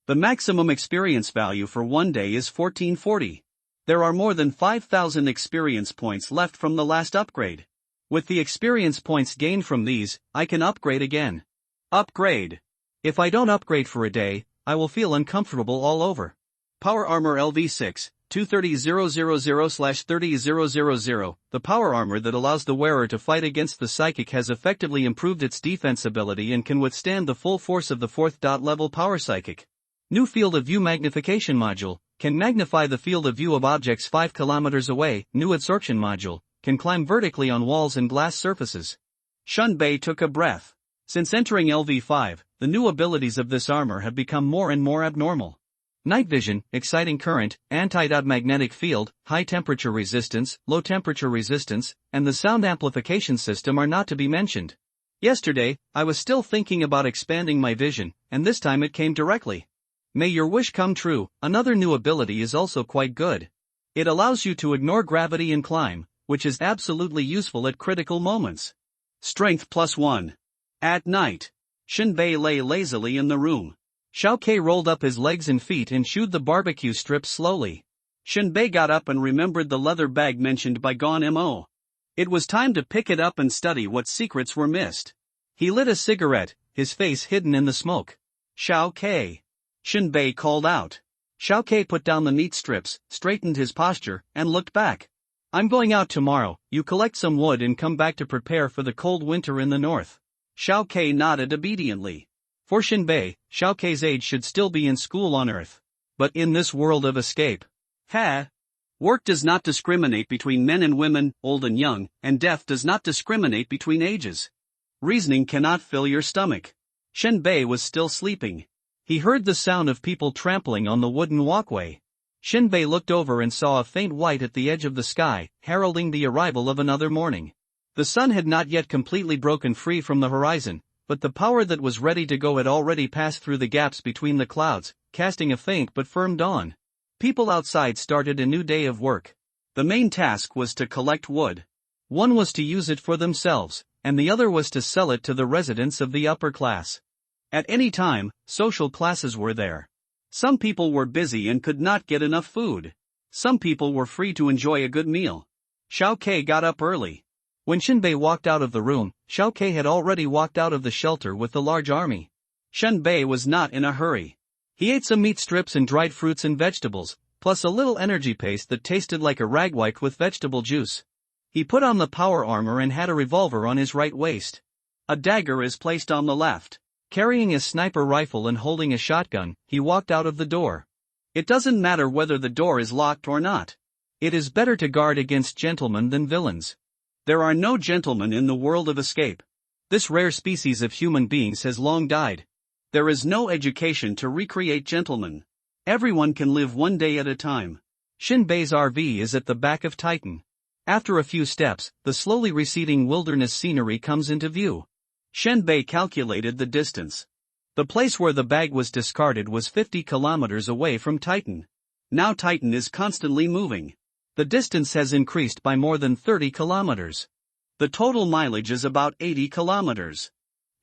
The maximum experience value for one day is 1440. There are more than 5,000 experience points left from the last upgrade. With the experience points gained from these, I can upgrade again. Upgrade. If I don't upgrade for a day, I will feel uncomfortable all over. Power Armor LV6, 2300/30000. The power armor that allows the wearer to fight against the psychic has effectively improved its defense ability and can withstand the full force of the 4th level power psychic. New Field of View Magnification Module, can magnify the field of view of objects 5 kilometers away. New Absorption Module, can climb vertically on walls and glass surfaces. Shinbei took a breath. Since entering LV5, the new abilities of this armor have become more and more abnormal. Night vision, exciting current, anti-magnetic field, high temperature resistance, low temperature resistance, and the sound amplification system are not to be mentioned. Yesterday, I was still thinking about expanding my vision, and this time it came directly. May your wish come true. Another new ability is also quite good. It allows you to ignore gravity and climb, which is absolutely useful at critical moments. Strength +1. At night, Shinbei lay lazily in the room. Xiao Kei rolled up his legs and feet and chewed the barbecue strips slowly. Shinbei got up and remembered the leather bag mentioned by Gon Mo. It was time to pick it up and study what secrets were missed. He lit a cigarette, his face hidden in the smoke. Xiao Kei. Shinbei called out. Xiao Kei put down the meat strips, straightened his posture, and looked back. I'm going out tomorrow. You collect some wood and come back to prepare for the cold winter in the north. Xiao Kei nodded obediently. For Shinbei, Xiao Kei's age should still be in school on Earth. But in this world of escape. Work does not discriminate between men and women, old and young, and death does not discriminate between ages. Reasoning cannot fill your stomach. Shinbei was still sleeping. He heard the sound of people trampling on the wooden walkway. Shinbei looked over and saw a faint white at the edge of the sky, heralding the arrival of another morning. The sun had not yet completely broken free from the horizon, but the power that was ready to go had already passed through the gaps between the clouds, casting a faint but firm dawn. People outside started a new day of work. The main task was to collect wood. One was to use it for themselves, and the other was to sell it to the residents of the upper class. At any time, social classes were there. Some people were busy and could not get enough food. Some people were free to enjoy a good meal. Xiao Ke got up early. When Shinbei walked out of the room, Xiao Ke had already walked out of the shelter with the large army. Shinbei was not in a hurry. He ate some meat strips and dried fruits and vegetables, plus a little energy paste that tasted like a ragwike with vegetable juice. He put on the power armor and had a revolver on his right waist. A dagger is placed on the left. Carrying a sniper rifle and holding a shotgun, he walked out of the door. It doesn't matter whether the door is locked or not. It is better to guard against gentlemen than villains. There are no gentlemen in the world of escape. This rare species of human beings has long died. There is no education to recreate gentlemen. Everyone can live one day at a time. Shinbei's RV is at the back of Titan. After a few steps, the slowly receding wilderness scenery comes into view. Shinbei calculated the distance. The place where the bag was discarded was 50 kilometers away from Titan. Now Titan is constantly moving. The distance has increased by more than 30 kilometers. The total mileage is about 80 kilometers.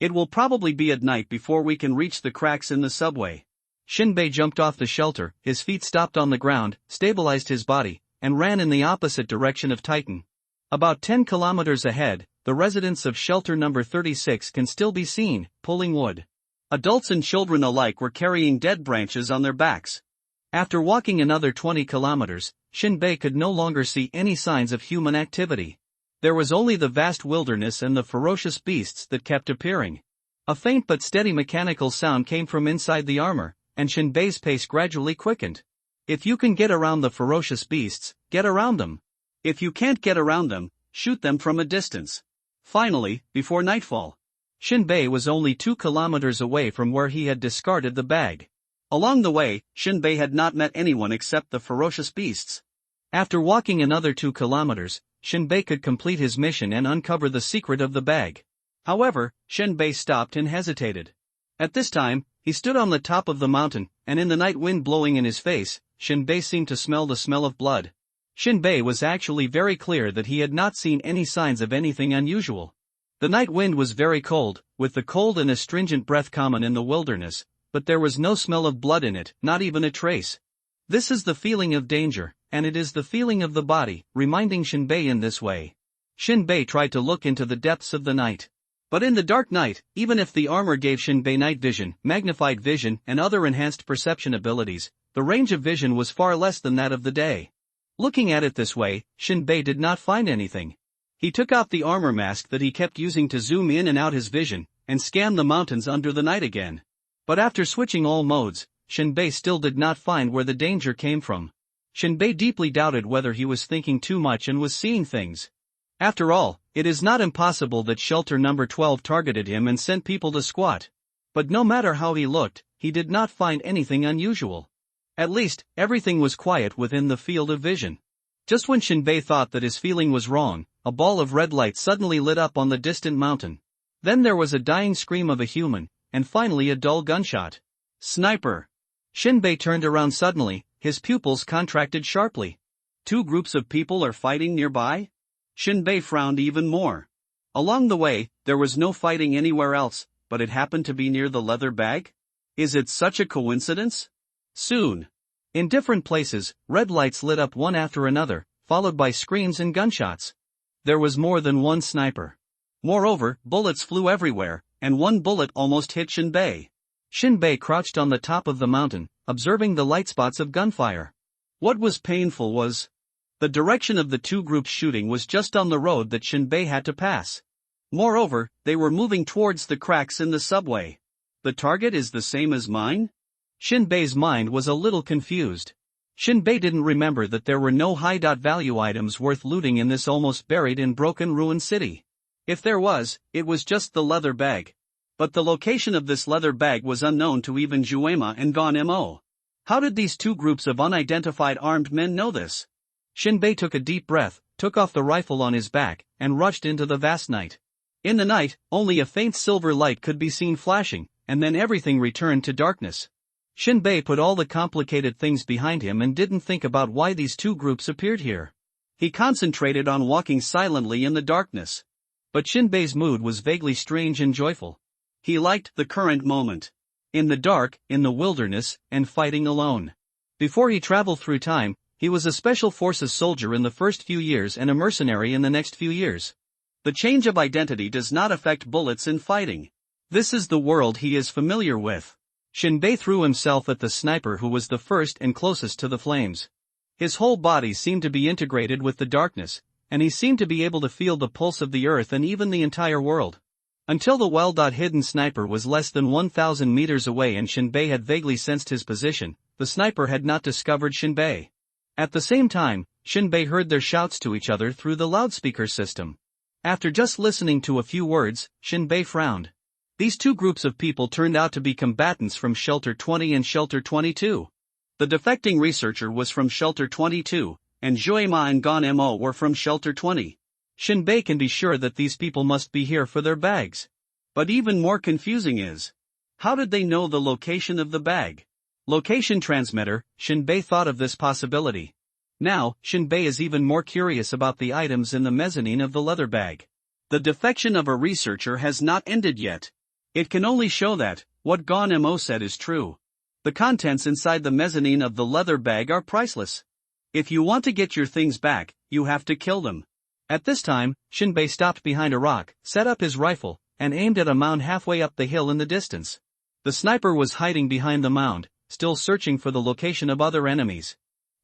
It will probably be at night before we can reach the cracks in the subway. Shinbei jumped off the shelter, his feet stopped on the ground, stabilized his body, and ran in the opposite direction of Titan. About 10 kilometers ahead, the residents of shelter number 36 can still be seen, pulling wood. Adults and children alike were carrying dead branches on their backs. After walking another 20 kilometers, Shinbei could no longer see any signs of human activity. There was only the vast wilderness and the ferocious beasts that kept appearing. A faint but steady mechanical sound came from inside the armor, and Shinbei's pace gradually quickened. If you can get around the ferocious beasts, get around them. If you can't get around them, shoot them from a distance. Finally, before nightfall, Shinbei was only 2 kilometers away from where he had discarded the bag. Along the way, Shinbei had not met anyone except the ferocious beasts. After walking another 2 kilometers, Shinbei could complete his mission and uncover the secret of the bag. However, Shinbei stopped and hesitated. At this time, he stood on the top of the mountain, and in the night wind blowing in his face, Shinbei seemed to smell the smell of blood. Shinbei was actually very clear that he had not seen any signs of anything unusual. The night wind was very cold, with the cold and astringent breath common in the wilderness, but there was no smell of blood in it, not even a trace. This is the feeling of danger, and it is the feeling of the body, reminding Shinbei in this way. Shinbei tried to look into the depths of the night. But in the dark night, even if the armor gave Shinbei night vision, magnified vision, and other enhanced perception abilities, the range of vision was far less than that of the day. Looking at it this way, Shinbei did not find anything. He took off the armor mask that he kept using to zoom in and out his vision, and scanned the mountains under the night again. But after switching all modes, Shinbei still did not find where the danger came from. Shinbei deeply doubted whether he was thinking too much and was seeing things. After all, it is not impossible that shelter number 12 targeted him and sent people to squat. But no matter how he looked, he did not find anything unusual. At least, everything was quiet within the field of vision. Just when Shinbei thought that his feeling was wrong, a ball of red light suddenly lit up on the distant mountain. Then there was a dying scream of a human, and finally a dull gunshot. Sniper! Shinbei turned around suddenly, his pupils contracted sharply. 2 groups of people are fighting nearby? Shinbei frowned even more. Along the way, there was no fighting anywhere else, but it happened to be near the leather bag? Is it such a coincidence? Soon. In different places, red lights lit up one after another, followed by screams and gunshots. There was more than one sniper. Moreover, bullets flew everywhere, and one bullet almost hit Shinbei. Shinbei crouched on the top of the mountain, observing the light spots of gunfire. What was painful was the direction of the 2 groups shooting was just on the road that Shinbei had to pass. Moreover, they were moving towards the cracks in the subway. The target is the same as mine? Shinbei's mind was a little confused. Shinbei didn't remember that there were no high-value items worth looting in this almost buried and broken ruined city. If there was, it was just the leather bag. But the location of this leather bag was unknown to even Juema and Gon Mo. How did these 2 groups of unidentified armed men know this? Shinbei took a deep breath, took off the rifle on his back, and rushed into the vast night. In the night, only a faint silver light could be seen flashing, and then everything returned to darkness. Shinbei put all the complicated things behind him and didn't think about why these 2 groups appeared here. He concentrated on walking silently in the darkness. But Shinbei's mood was vaguely strange and joyful. He liked the current moment. In the dark, in the wilderness, and fighting alone. Before he traveled through time, He was a special forces soldier in the first few years and a mercenary in the next few years. The change of identity does not affect bullets in fighting. This is the world he is familiar with. Shinbei threw himself at the sniper who was the first and closest to the flames. His whole body seemed to be integrated with the darkness, and he seemed to be able to feel the pulse of the earth and even the entire world. Until the well-hidden sniper was less than 1,000 meters away and Shinbei had vaguely sensed his position, the sniper had not discovered Shinbei. At the same time, Shinbei heard their shouts to each other through the loudspeaker system. After just listening to a few words, Shinbei frowned. These two groups of people turned out to be combatants from Shelter 20 and Shelter 22. The defecting researcher was from Shelter 22, and Joema and Gon Mo were from Shelter 20. Shinbei can be sure that these people must be here for their bags. But even more confusing is, how did they know the location of the bag? Location transmitter, Shinbei thought of this possibility. Now, Shinbei is even more curious about the items in the mezzanine of the leather bag. The defection of a researcher has not ended yet. It can only show that, what Gon Mo said is true. The contents inside the mezzanine of the leather bag are priceless. If you want to get your things back, you have to kill them. At this time, Shinbei stopped behind a rock, set up his rifle, and aimed at a mound halfway up the hill in the distance. The sniper was hiding behind the mound, still searching for the location of other enemies.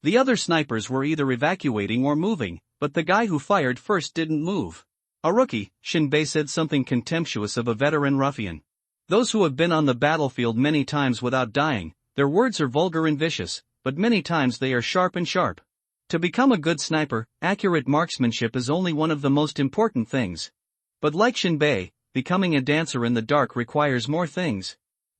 The other snipers were either evacuating or moving, but the guy who fired first didn't move. A rookie, Shinbei said something contemptuous of a veteran ruffian. Those who have been on the battlefield many times without dying, their words are vulgar and vicious, but many times they are sharp and sharp. To become a good sniper, accurate marksmanship is only one of the most important things. But like Shinbei, becoming a dancer in the dark requires more things.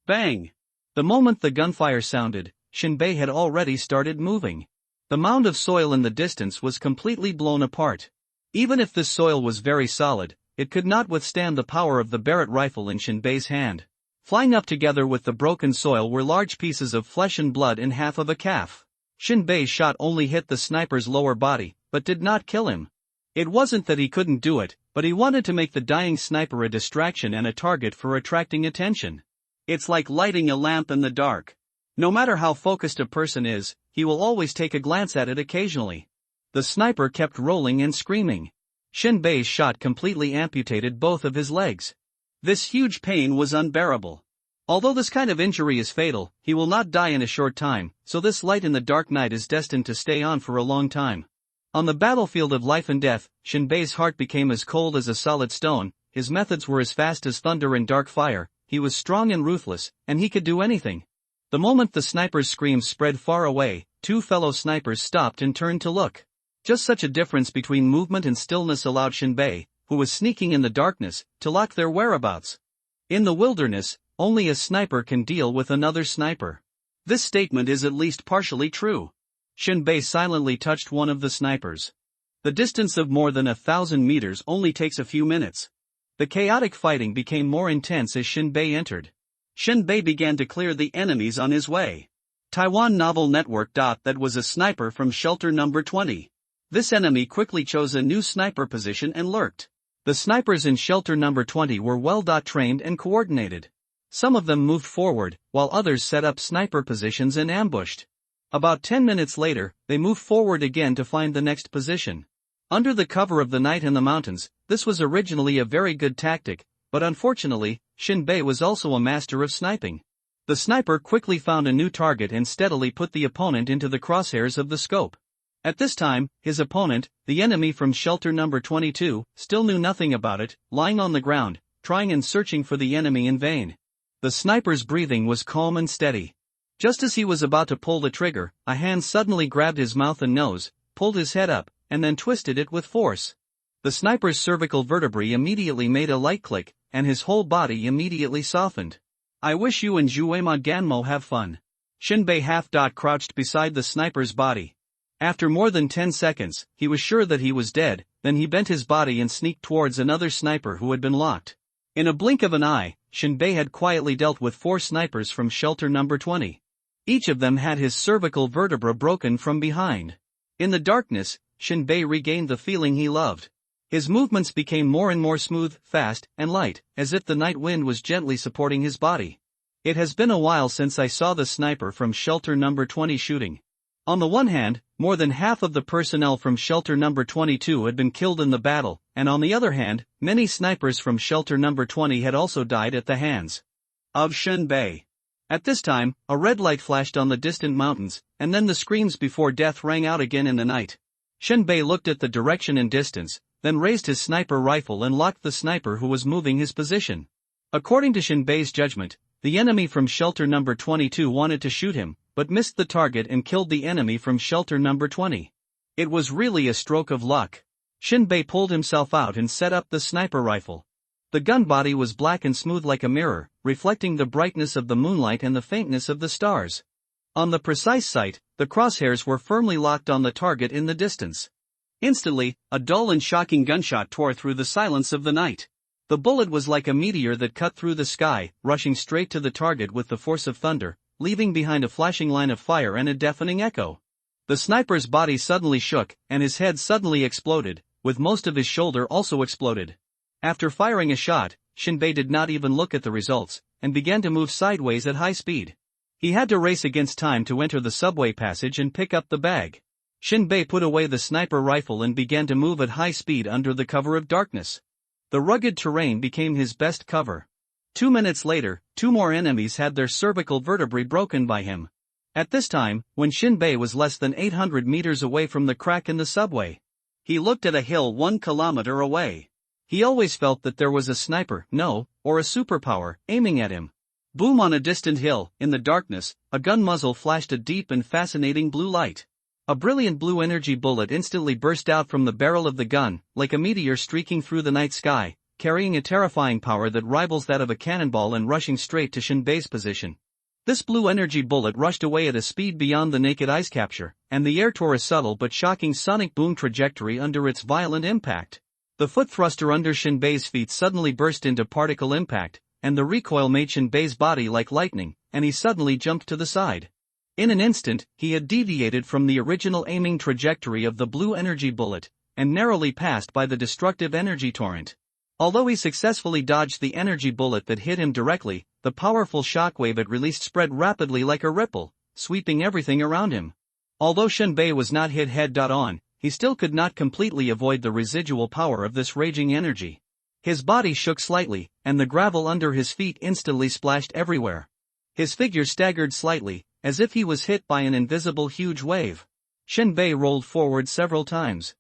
Bang! The moment the gunfire sounded, Shinbei had already started moving. The mound of soil in the distance was completely blown apart. Even if this soil was very solid, it could not withstand the power of the Barrett rifle in Shinbei's hand. Flying up together with the broken soil were large pieces of flesh and blood and half of a calf. Shinbei's shot only hit the sniper's lower body, but did not kill him. It wasn't that he couldn't do it, but he wanted to make the dying sniper a distraction and a target for attracting attention. It's like lighting a lamp in the dark. No matter how focused a person is, he will always take a glance at it occasionally. The sniper kept rolling and screaming. Shinbei's shot completely amputated both of his legs. This huge pain was unbearable. Although this kind of injury is fatal, he will not die in a short time, so this light in the dark night is destined to stay on for a long time. On the battlefield of life and death, Shinbei's heart became as cold as a solid stone, his methods were as fast as thunder and dark fire, he was strong and ruthless, and he could do anything. The moment the sniper's screams spread far away, two fellow snipers stopped and turned to look. Just such a difference between movement and stillness allowed Shinbei, who was sneaking in the darkness, to lock their whereabouts. In the wilderness, only a sniper can deal with another sniper. This statement is at least partially true. Shinbei silently touched one of the snipers. The distance of more than 1,000 meters only takes a few minutes. The chaotic fighting became more intense as Shinbei entered. Shinbei began to clear the enemies on his way. Taiwan Novel Network. That was a sniper from Shelter number 20. This enemy quickly chose a new sniper position and lurked. The snipers in Shelter number 20 were well trained and coordinated. Some of them moved forward, while others set up sniper positions and ambushed. About 10 minutes later, they moved forward again to find the next position. Under the cover of the night in the mountains, this was originally a very good tactic, but unfortunately, Shinbei was also a master of sniping. The sniper quickly found a new target and steadily put the opponent into the crosshairs of the scope. At this time, his opponent, the enemy from Shelter number 22, still knew nothing about it, lying on the ground, trying and searching for the enemy in vain. The sniper's breathing was calm and steady. Just as he was about to pull the trigger, a hand suddenly grabbed his mouth and nose, pulled his head up, and then twisted it with force. The sniper's cervical vertebrae immediately made a light click, and his whole body immediately softened. I wish you and Juema Ganmo have fun. Shinbei crouched beside the sniper's body. After more than 10 seconds, he was sure that he was dead, then he bent his body and sneaked towards another sniper who had been locked. In a blink of an eye, Shinbei had quietly dealt with 4 snipers from Shelter number 20. Each of them had his cervical vertebra broken from behind. In the darkness, Shinbei regained the feeling he loved. His movements became more and more smooth, fast, and light, as if the night wind was gently supporting his body. It has been a while since I saw the sniper from Shelter number 20 shooting. On the one hand, more than half of the personnel from Shelter Number 22 had been killed in the battle, and on the other hand, many snipers from Shelter Number 20 had also died at the hands of Shenbei. At this time, a red light flashed on the distant mountains, and then the screams before death rang out again in the night. Shenbei looked at the direction and distance, then raised his sniper rifle and locked the sniper who was moving his position. According to Shenbei's judgment, the enemy from Shelter Number 22 wanted to shoot him, but missed the target and killed the enemy from Shelter Number 20. It was really a stroke of luck. Shenbei pulled himself out and set up the sniper rifle. The gun body was black and smooth like a mirror, reflecting the brightness of the moonlight and the faintness of the stars. On the precise sight, the crosshairs were firmly locked on the target in the distance. Instantly, a dull and shocking gunshot tore through the silence of the night. The bullet was like a meteor that cut through the sky, rushing straight to the target with the force of thunder, leaving behind a flashing line of fire and a deafening echo. The sniper's body suddenly shook, and his head suddenly exploded, with most of his shoulder also exploded. After firing a shot, Shenbei did not even look at the results, and began to move sideways at high speed. He had to race against time to enter the subway passage and pick up the bag. Shenbei put away the sniper rifle and began to move at high speed under the cover of darkness. The rugged terrain became his best cover. 2 minutes later, 2 more enemies had their cervical vertebrae broken by him. At this time, when Shenbei was less than 800 meters away from the crack in the subway, he looked at a hill 1 kilometer away. He always felt that there was a sniper, or a superpower, aiming at him. Boom! On a distant hill, in the darkness, a gun muzzle flashed a deep and fascinating blue light. A brilliant blue energy bullet instantly burst out from the barrel of the gun, like a meteor streaking through the night sky, carrying a terrifying power that rivals that of a cannonball and rushing straight to Shenbei's position. This blue energy bullet rushed away at a speed beyond the naked eye's capture, and the air tore a subtle but shocking sonic boom trajectory under its violent impact. The foot thruster under Shenbei's feet suddenly burst into particle impact, and the recoil made Shenbei's body like lightning, and he suddenly jumped to the side. In an instant, he had deviated from the original aiming trajectory of the blue energy bullet, and narrowly passed by the destructive energy torrent. Although he successfully dodged the energy bullet that hit him directly, the powerful shockwave it released spread rapidly like a ripple, sweeping everything around him. Although Shenbei was not hit head-on, he still could not completely avoid the residual power of this raging energy. His body shook slightly, and the gravel under his feet instantly splashed everywhere. His figure staggered slightly, as if he was hit by an invisible huge wave. Shenbei rolled forward several times.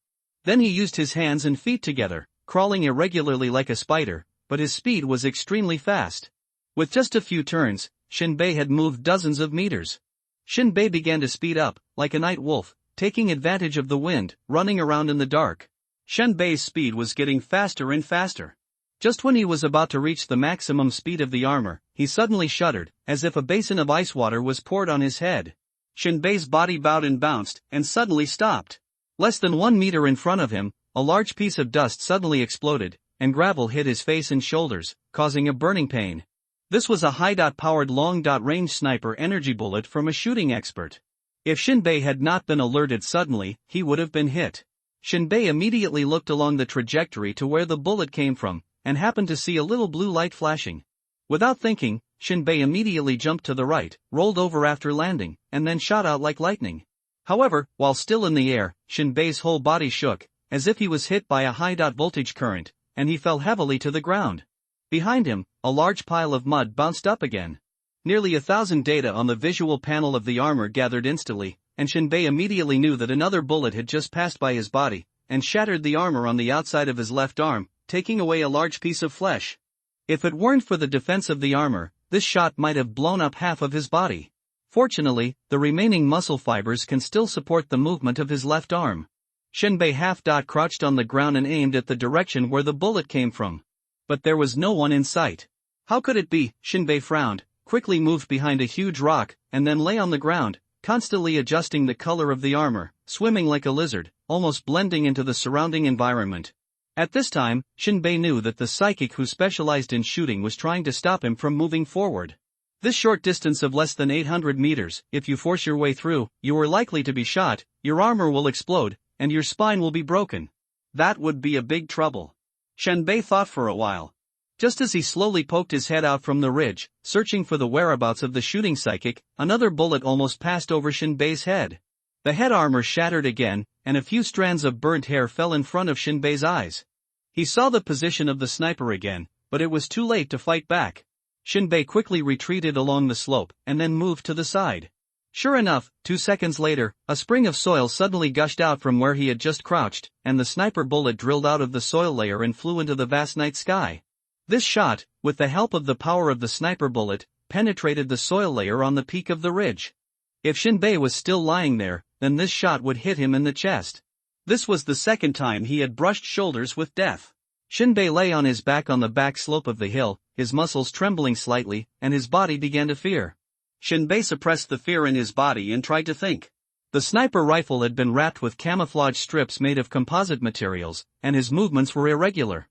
Then he used his hands and feet together, crawling irregularly like a spider, but his speed was extremely fast. With just a few turns, Shenbei had moved dozens of meters. Shenbei began to speed up, like a night wolf, taking advantage of the wind, running around in the dark. Shenbei's speed was getting faster and faster. Just when he was about to reach the maximum speed of the armor, he suddenly shuddered, as if a basin of ice water was poured on his head. Shenbei's body bowed and bounced, and suddenly stopped. Less than 1 meter in front of him, a large piece of dust suddenly exploded, and gravel hit his face and shoulders, causing a burning pain. This was a high-powered long-range sniper energy bullet from a shooting expert. If Shenbei had not been alerted suddenly, he would have been hit. Shenbei immediately looked along the trajectory to where the bullet came from, and happened to see a little blue light flashing. Without thinking, Shenbei immediately jumped to the right, rolled over after landing, and then shot out like lightning. However, while still in the air, Shenbei's whole body shook, as if he was hit by a high-voltage current, and he fell heavily to the ground. Behind him, a large pile of mud bounced up again. Nearly 1,000 data on the visual panel of the armor gathered instantly, and Shenbei immediately knew that another bullet had just passed by his body, and shattered the armor on the outside of his left arm, taking away a large piece of flesh. If it weren't for the defense of the armor, this shot might have blown up half of his body. Fortunately, the remaining muscle fibers can still support the movement of his left arm. Shenbei half-crouched on the ground and aimed at the direction where the bullet came from. But there was no one in sight. How could it be? Shenbei frowned, quickly moved behind a huge rock, and then lay on the ground, constantly adjusting the color of the armor, swimming like a lizard, almost blending into the surrounding environment. At this time, Shenbei knew that the psychic who specialized in shooting was trying to stop him from moving forward. This short distance of less than 800 meters, if you force your way through, you are likely to be shot, your armor will explode, and your spine will be broken. That would be a big trouble. Shenbei thought for a while. Just as he slowly poked his head out from the ridge, searching for the whereabouts of the shooting psychic, another bullet almost passed over Shenbei's head. The head armor shattered again, and a few strands of burnt hair fell in front of Shinbei's eyes. He saw the position of the sniper again, but it was too late to fight back. Shinbei quickly retreated along the slope and then moved to the side. Sure enough, 2 seconds later, a spring of soil suddenly gushed out from where he had just crouched, and the sniper bullet drilled out of the soil layer and flew into the vast night sky. This shot, with the help of the power of the sniper bullet, penetrated the soil layer on the peak of the ridge. If Shinbei was still lying there, then this shot would hit him in the chest. This was the second time he had brushed shoulders with death. Shinbei lay on his back on the back slope of the hill, his muscles trembling slightly, and his body began to fear. Shinbei suppressed the fear in his body and tried to think. The sniper rifle had been wrapped with camouflage strips made of composite materials, and his movements were irregular.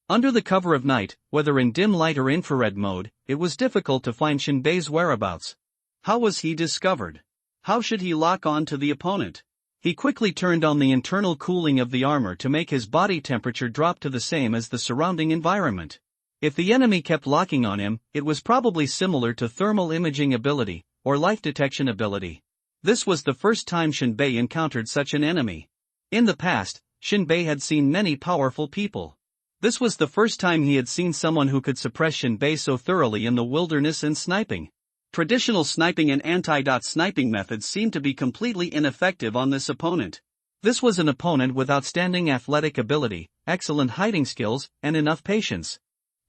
Under the cover of night, whether in dim light or infrared mode, it was difficult to find Shinbei's whereabouts. How was he discovered? How should he lock on to the opponent? He quickly turned on the internal cooling of the armor to make his body temperature drop to the same as the surrounding environment. If the enemy kept locking on him, it was probably similar to thermal imaging ability, or life detection ability. This was the first time Shinbei encountered such an enemy. In the past, Shinbei had seen many powerful people. This was the first time he had seen someone who could suppress Shinbei so thoroughly in the wilderness and sniping. Traditional sniping and anti-sniping methods seemed to be completely ineffective on this opponent. This was an opponent with outstanding athletic ability, excellent hiding skills, and enough patience.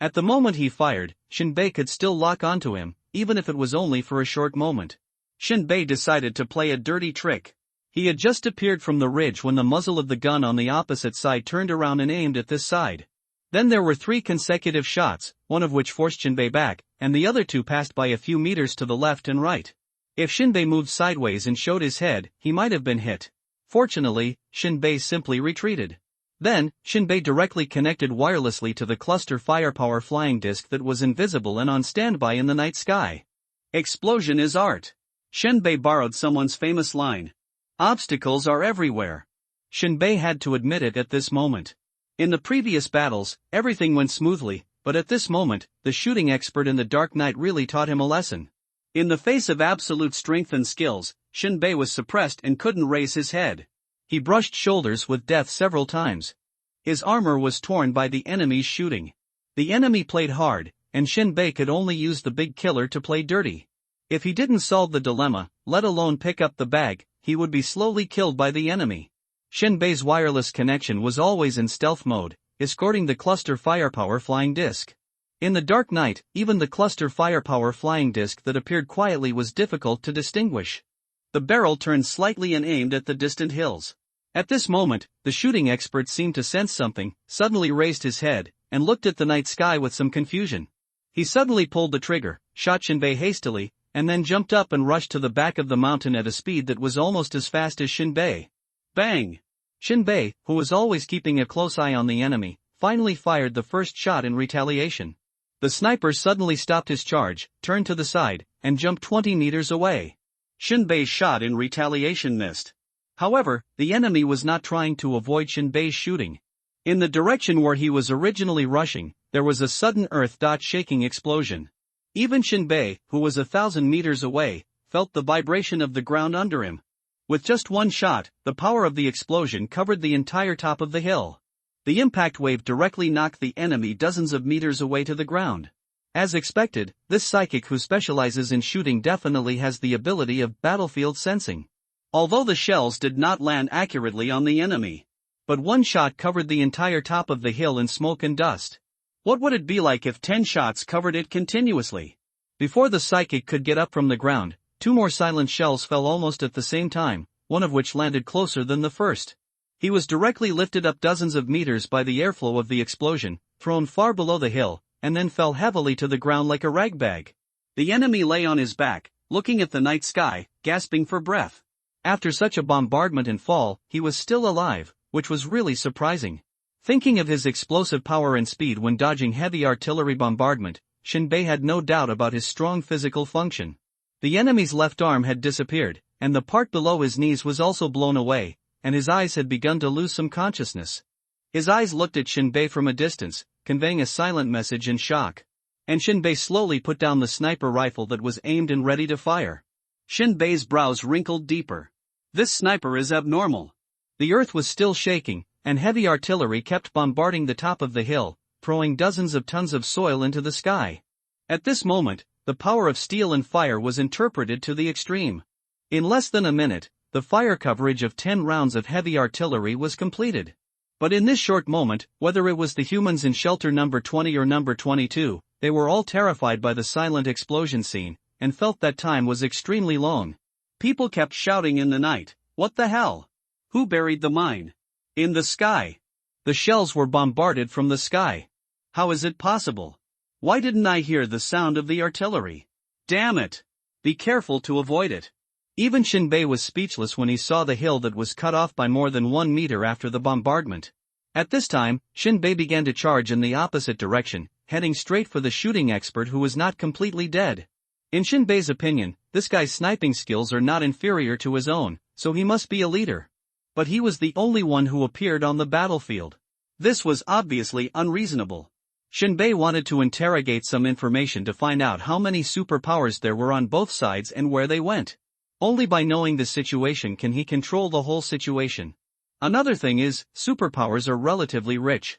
At the moment he fired, Shinbei could still lock onto him, even if it was only for a short moment. Shinbei decided to play a dirty trick. He had just appeared from the ridge when the muzzle of the gun on the opposite side turned around and aimed at this side. Then there were 3 consecutive shots, one of which forced Shinbei back, and the other 2 passed by a few meters to the left and right. If Shinbei moved sideways and showed his head, he might have been hit. Fortunately, Shinbei simply retreated. Then, Shinbei directly connected wirelessly to the cluster firepower flying disc that was invisible and on standby in the night sky. Explosion is art. Shinbei borrowed someone's famous line. Obstacles are everywhere. Shinbei had to admit it at this moment. In the previous battles, everything went smoothly, but at this moment, the shooting expert in the Dark Knight really taught him a lesson. In the face of absolute strength and skills, Shinbei was suppressed and couldn't raise his head. He brushed shoulders with death several times. His armor was torn by the enemy's shooting. The enemy played hard, and Shinbei could only use the big killer to play dirty. If he didn't solve the dilemma, let alone pick up the bag, he would be slowly killed by the enemy. Shinbei's wireless connection was always in stealth mode, escorting the cluster firepower flying disc. In the Dark Knight, even the cluster firepower flying disc that appeared quietly was difficult to distinguish. The barrel turned slightly and aimed at the distant hills. At this moment, the shooting expert seemed to sense something, suddenly raised his head, and looked at the night sky with some confusion. He suddenly pulled the trigger, shot Shinbei hastily, and then jumped up and rushed to the back of the mountain at a speed that was almost as fast as Shinbei. Bang! Shinbei, who was always keeping a close eye on the enemy, finally fired the first shot in retaliation. The sniper suddenly stopped his charge, turned to the side, and jumped 20 meters away. Shinbei's shot in retaliation missed. However, the enemy was not trying to avoid Shinbei's shooting. In the direction where he was originally rushing, there was a sudden earth-shaking explosion. Even Shinbei, who was 1,000 meters away, felt the vibration of the ground under him. With just one shot, the power of the explosion covered the entire top of the hill. The impact wave directly knocked the enemy dozens of meters away to the ground. As expected, this psychic who specializes in shooting definitely has the ability of battlefield sensing. Although the shells did not land accurately on the enemy. But one shot covered the entire top of the hill in smoke and dust. What would it be like if 10 shots covered it continuously? Before the psychic could get up from the ground, 2 more silent shells fell almost at the same time, one of which landed closer than the first. He was directly lifted up dozens of meters by the airflow of the explosion, thrown far below the hill, and then fell heavily to the ground like a ragbag. The enemy lay on his back, looking at the night sky, gasping for breath. After such a bombardment and fall, he was still alive, which was really surprising. Thinking of his explosive power and speed when dodging heavy artillery bombardment, Shinbei had no doubt about his strong physical function. The enemy's left arm had disappeared, and the part below his knees was also blown away, and his eyes had begun to lose some consciousness. His eyes looked at Shinbei from a distance, conveying a silent message in shock. And Shinbei slowly put down the sniper rifle that was aimed and ready to fire. Shinbei's brows wrinkled deeper. This sniper is abnormal. The earth was still shaking, and heavy artillery kept bombarding the top of the hill, throwing dozens of tons of soil into the sky. At this moment, the power of steel and fire was interpreted to the extreme. In less than a minute, the fire coverage of 10 rounds of heavy artillery was completed. But in this short moment, whether it was the humans in shelter number 20 or number 22, they were all terrified by the silent explosion scene, and felt that time was extremely long. People kept shouting in the night, "What the hell? Who buried the mine?" In the sky. The shells were bombarded from the sky. How is it possible? Why didn't I hear the sound of the artillery? Damn it! Be careful to avoid it. Even Shinbei was speechless when he saw the hill that was cut off by more than 1 meter after the bombardment. At this time, Shinbei began to charge in the opposite direction, heading straight for the shooting expert who was not completely dead. In Shinbei's opinion, this guy's sniping skills are not inferior to his own, so he must be a leader. But he was the only one who appeared on the battlefield. This was obviously unreasonable. Shinbei wanted to interrogate some information to find out how many superpowers there were on both sides and where they went. Only by knowing the situation can he control the whole situation. Another thing is, superpowers are relatively rich.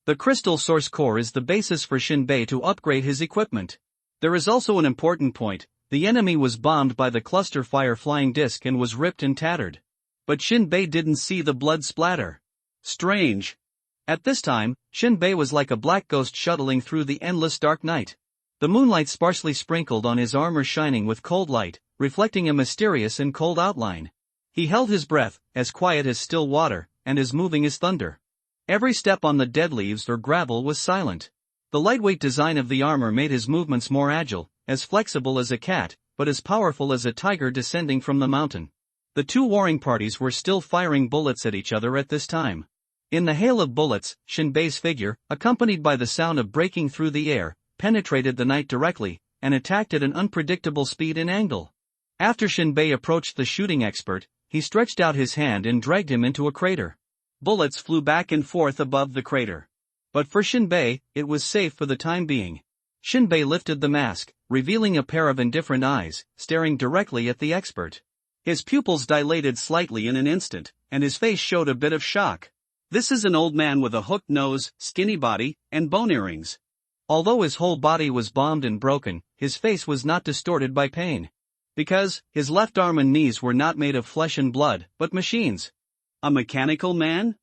The crystal source core is the basis for Shinbei to upgrade his equipment. There is also an important point: the enemy was bombed by the cluster fire flying disc and was ripped and tattered. But Shinbei didn't see the blood splatter. Strange. At this time, Shinbei was like a black ghost shuttling through the endless dark night. The moonlight sparsely sprinkled on his armor shining with cold light, reflecting a mysterious and cold outline. He held his breath, as quiet as still water, and as moving as thunder. Every step on the dead leaves or gravel was silent. The lightweight design of the armor made his movements more agile, as flexible as a cat, but as powerful as a tiger descending from the mountain. The two warring parties were still firing bullets at each other at this time. In the hail of bullets, Shinbei's figure, accompanied by the sound of breaking through the air, penetrated the night directly, and attacked at an unpredictable speed and angle. After Shinbei approached the shooting expert, he stretched out his hand and dragged him into a crater. Bullets flew back and forth above the crater. But for Shinbei, it was safe for the time being. Shinbei lifted the mask, revealing a pair of indifferent eyes, staring directly at the expert. His pupils dilated slightly in an instant, and his face showed a bit of shock. This is an old man with a hooked nose, skinny body, and bone earrings. Although his whole body was bombed and broken, his face was not distorted by pain. Because, his left arm and knees were not made of flesh and blood, but machines. A mechanical man?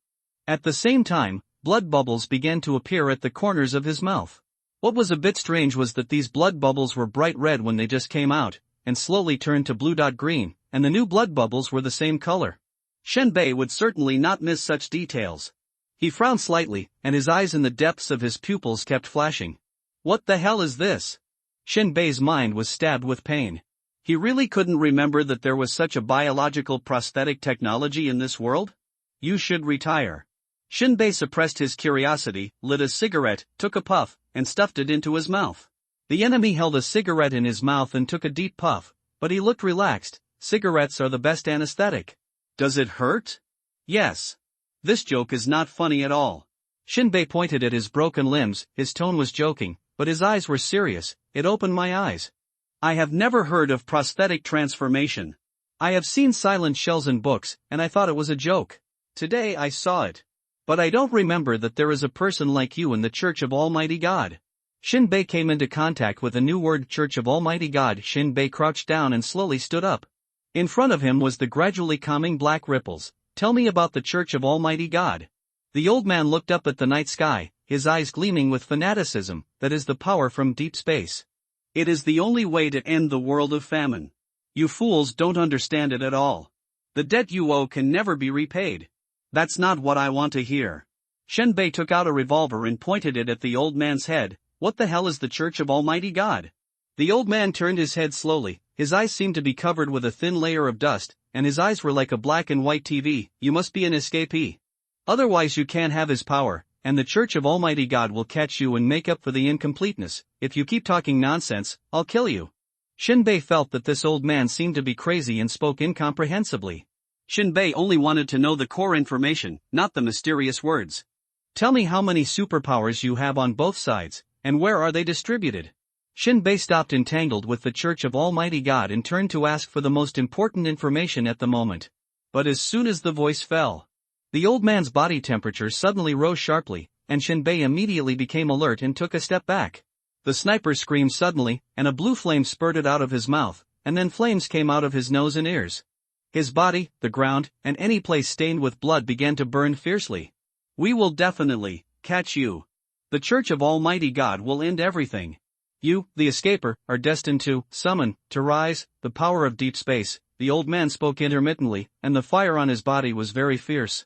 At the same time, blood bubbles began to appear at the corners of his mouth. What was a bit strange was that these blood bubbles were bright red when they just came out, and slowly turned to blue-green, and the new blood bubbles were the same color. Shinbei would certainly not miss such details. He frowned slightly, and his eyes in the depths of his pupils kept flashing. What the hell is this? Shinbei's mind was stabbed with pain. He really couldn't remember that there was such a biological prosthetic technology in this world? You should retire. Shinbei suppressed his curiosity, lit a cigarette, took a puff, and stuffed it into his mouth. The enemy held a cigarette in his mouth and took a deep puff, but he looked relaxed. Cigarettes are the best anesthetic. Does it hurt? Yes. This joke is not funny at all. Shinbei pointed at his broken limbs, his tone was joking, but his eyes were serious. It opened my eyes. I have never heard of prosthetic transformation. I have seen silent shells in books, and I thought it was a joke. Today I saw it. But I don't remember that there is a person like you in the Church of Almighty God. Shinbei came into contact with a new word, Church of Almighty God. Shinbei crouched down and slowly stood up. In front of him was the gradually calming black ripples. Tell me about the Church of Almighty God. The old man looked up at the night sky, his eyes gleaming with fanaticism. That is the power from deep space. It is the only way to end the world of famine. You fools don't understand it at all. The debt you owe can never be repaid. That's not what I want to hear. Shinbei took out a revolver and pointed it at the old man's head. What the hell is the Church of Almighty God? The old man turned his head slowly, his eyes seemed to be covered with a thin layer of dust, and his eyes were like a black and white TV. You must be an escapee. Otherwise you can't have his power, and the Church of Almighty God will catch you and make up for the incompleteness. If you keep talking nonsense, I'll kill you. Shinbei felt that this old man seemed to be crazy and spoke incomprehensibly. Shinbei only wanted to know the core information, not the mysterious words. Tell me how many superpowers you have on both sides, and where are they distributed? Shinbei stopped entangled with the Church of Almighty God and turned to ask for the most important information at the moment. But as soon as the voice fell, the old man's body temperature suddenly rose sharply, and Shinbei immediately became alert and took a step back. The sniper screamed suddenly, and a blue flame spurted out of his mouth, and then flames came out of his nose and ears. His body, the ground, and any place stained with blood began to burn fiercely. "We will definitely catch you. The Church of Almighty God will end everything. You, the escaper, are destined to summon, to rise, the power of deep space." The old man spoke intermittently, and the fire on his body was very fierce.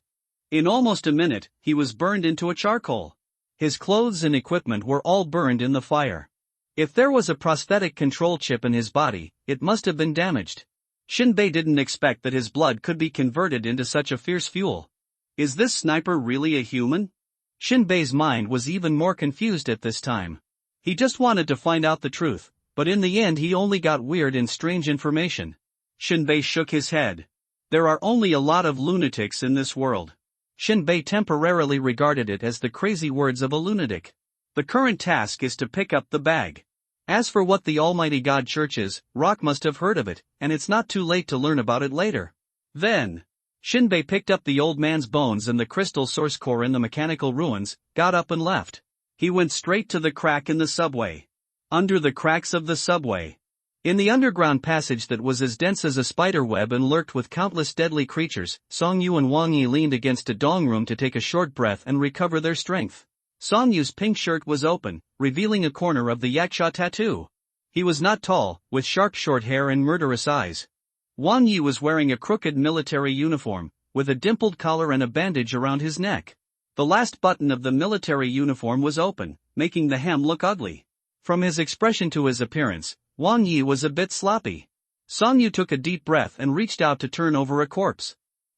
In almost a minute, he was burned into a charcoal. His clothes and equipment were all burned in the fire. If there was a prosthetic control chip in his body, it must have been damaged. Shinbei didn't expect that his blood could be converted into such a fierce fuel. Is this sniper really a human? Shinbei's mind was even more confused at this time. He just wanted to find out the truth, but in the end he only got weird and strange information. Shinbei shook his head. There are only a lot of lunatics in this world. Shinbei temporarily regarded it as the crazy words of a lunatic. The current task is to pick up the bag. As for what the Almighty God Church is, Rock must have heard of it, and it's not too late to learn about it later. Then, Shinbei picked up the old man's bones and the crystal source core in the mechanical ruins, got up and left. He went straight to the crack in the subway. Under the cracks of the subway, in the underground passage that was as dense as a spider web and lurked with countless deadly creatures, Song Yu and Wang Yi leaned against a dong room to take a short breath and recover their strength. Song Yu's pink shirt was open, revealing a corner of the yaksha tattoo. He was not tall, with sharp short hair and murderous eyes. Wang Yi was wearing a crooked military uniform, with a dimpled collar and a bandage around his neck. The last button of the military uniform was open, making the hem look ugly. From his expression to his appearance, Wang Yi was a bit sloppy. Song Yu took a deep breath and reached out to turn over a corpse.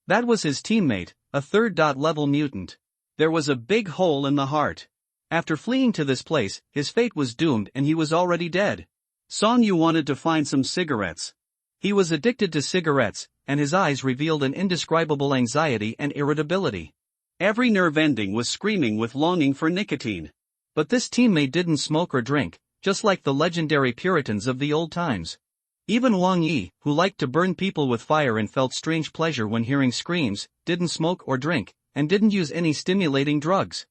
That was his teammate, a third-level mutant. There was a big hole in the heart. After fleeing to this place, his fate was doomed and he was already dead. Song Yu wanted to find some cigarettes. He was addicted to cigarettes, and his eyes revealed an indescribable anxiety and irritability. Every nerve ending was screaming with longing for nicotine. But this teammate didn't smoke or drink, just like the legendary Puritans of the old times. Even Wang Yi, who liked to burn people with fire and felt strange pleasure when hearing screams, didn't smoke or drink, and didn't use any stimulating drugs.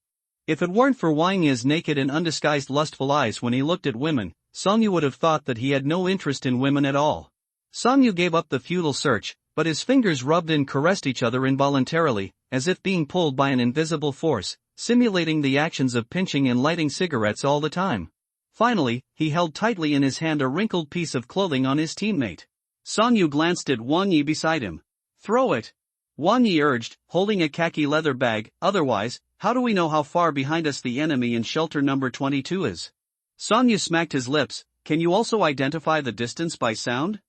If it weren't for Wang Yi's naked and undisguised lustful eyes when he looked at women, Song Yu would have thought that he had no interest in women at all. Song Yu gave up the futile search, but his fingers rubbed and caressed each other involuntarily, as if being pulled by an invisible force, simulating the actions of pinching and lighting cigarettes all the time. Finally, he held tightly in his hand a wrinkled piece of clothing on his teammate. Song Yu glanced at Wang Yi beside him. "Throw it," Wang Yi urged, holding a khaki leather bag. "Otherwise, how do we know how far behind us the enemy in shelter number 22 is?" Song Yu smacked his lips. "Can you also identify the distance by sound?"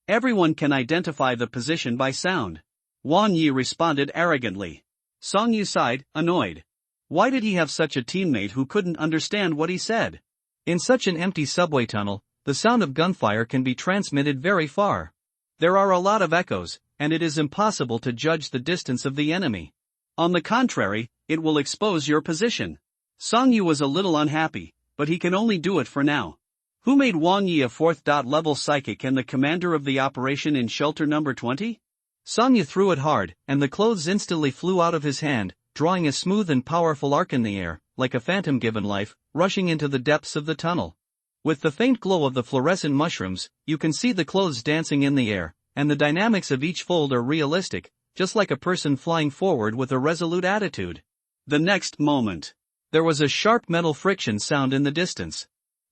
"Everyone can identify the position by sound," Wang Yi responded arrogantly. Song Yu sighed, annoyed. Why did he have such a teammate who couldn't understand what he said? In such an empty subway tunnel, the sound of gunfire can be transmitted very far. There are a lot of echoes, and it is impossible to judge the distance of the enemy. On the contrary, it will expose your position. Song Yu was a little unhappy, but he can only do it for now. Who made Wang Yi a fourth-level psychic and the commander of the operation in shelter number 20? Song Yu threw it hard, and the clothes instantly flew out of his hand, drawing a smooth and powerful arc in the air, like a phantom given life, rushing into the depths of the tunnel. With the faint glow of the fluorescent mushrooms, you can see the clothes dancing in the air, and the dynamics of each fold are realistic, just like a person flying forward with a resolute attitude. The next moment, there was a sharp metal friction sound in the distance.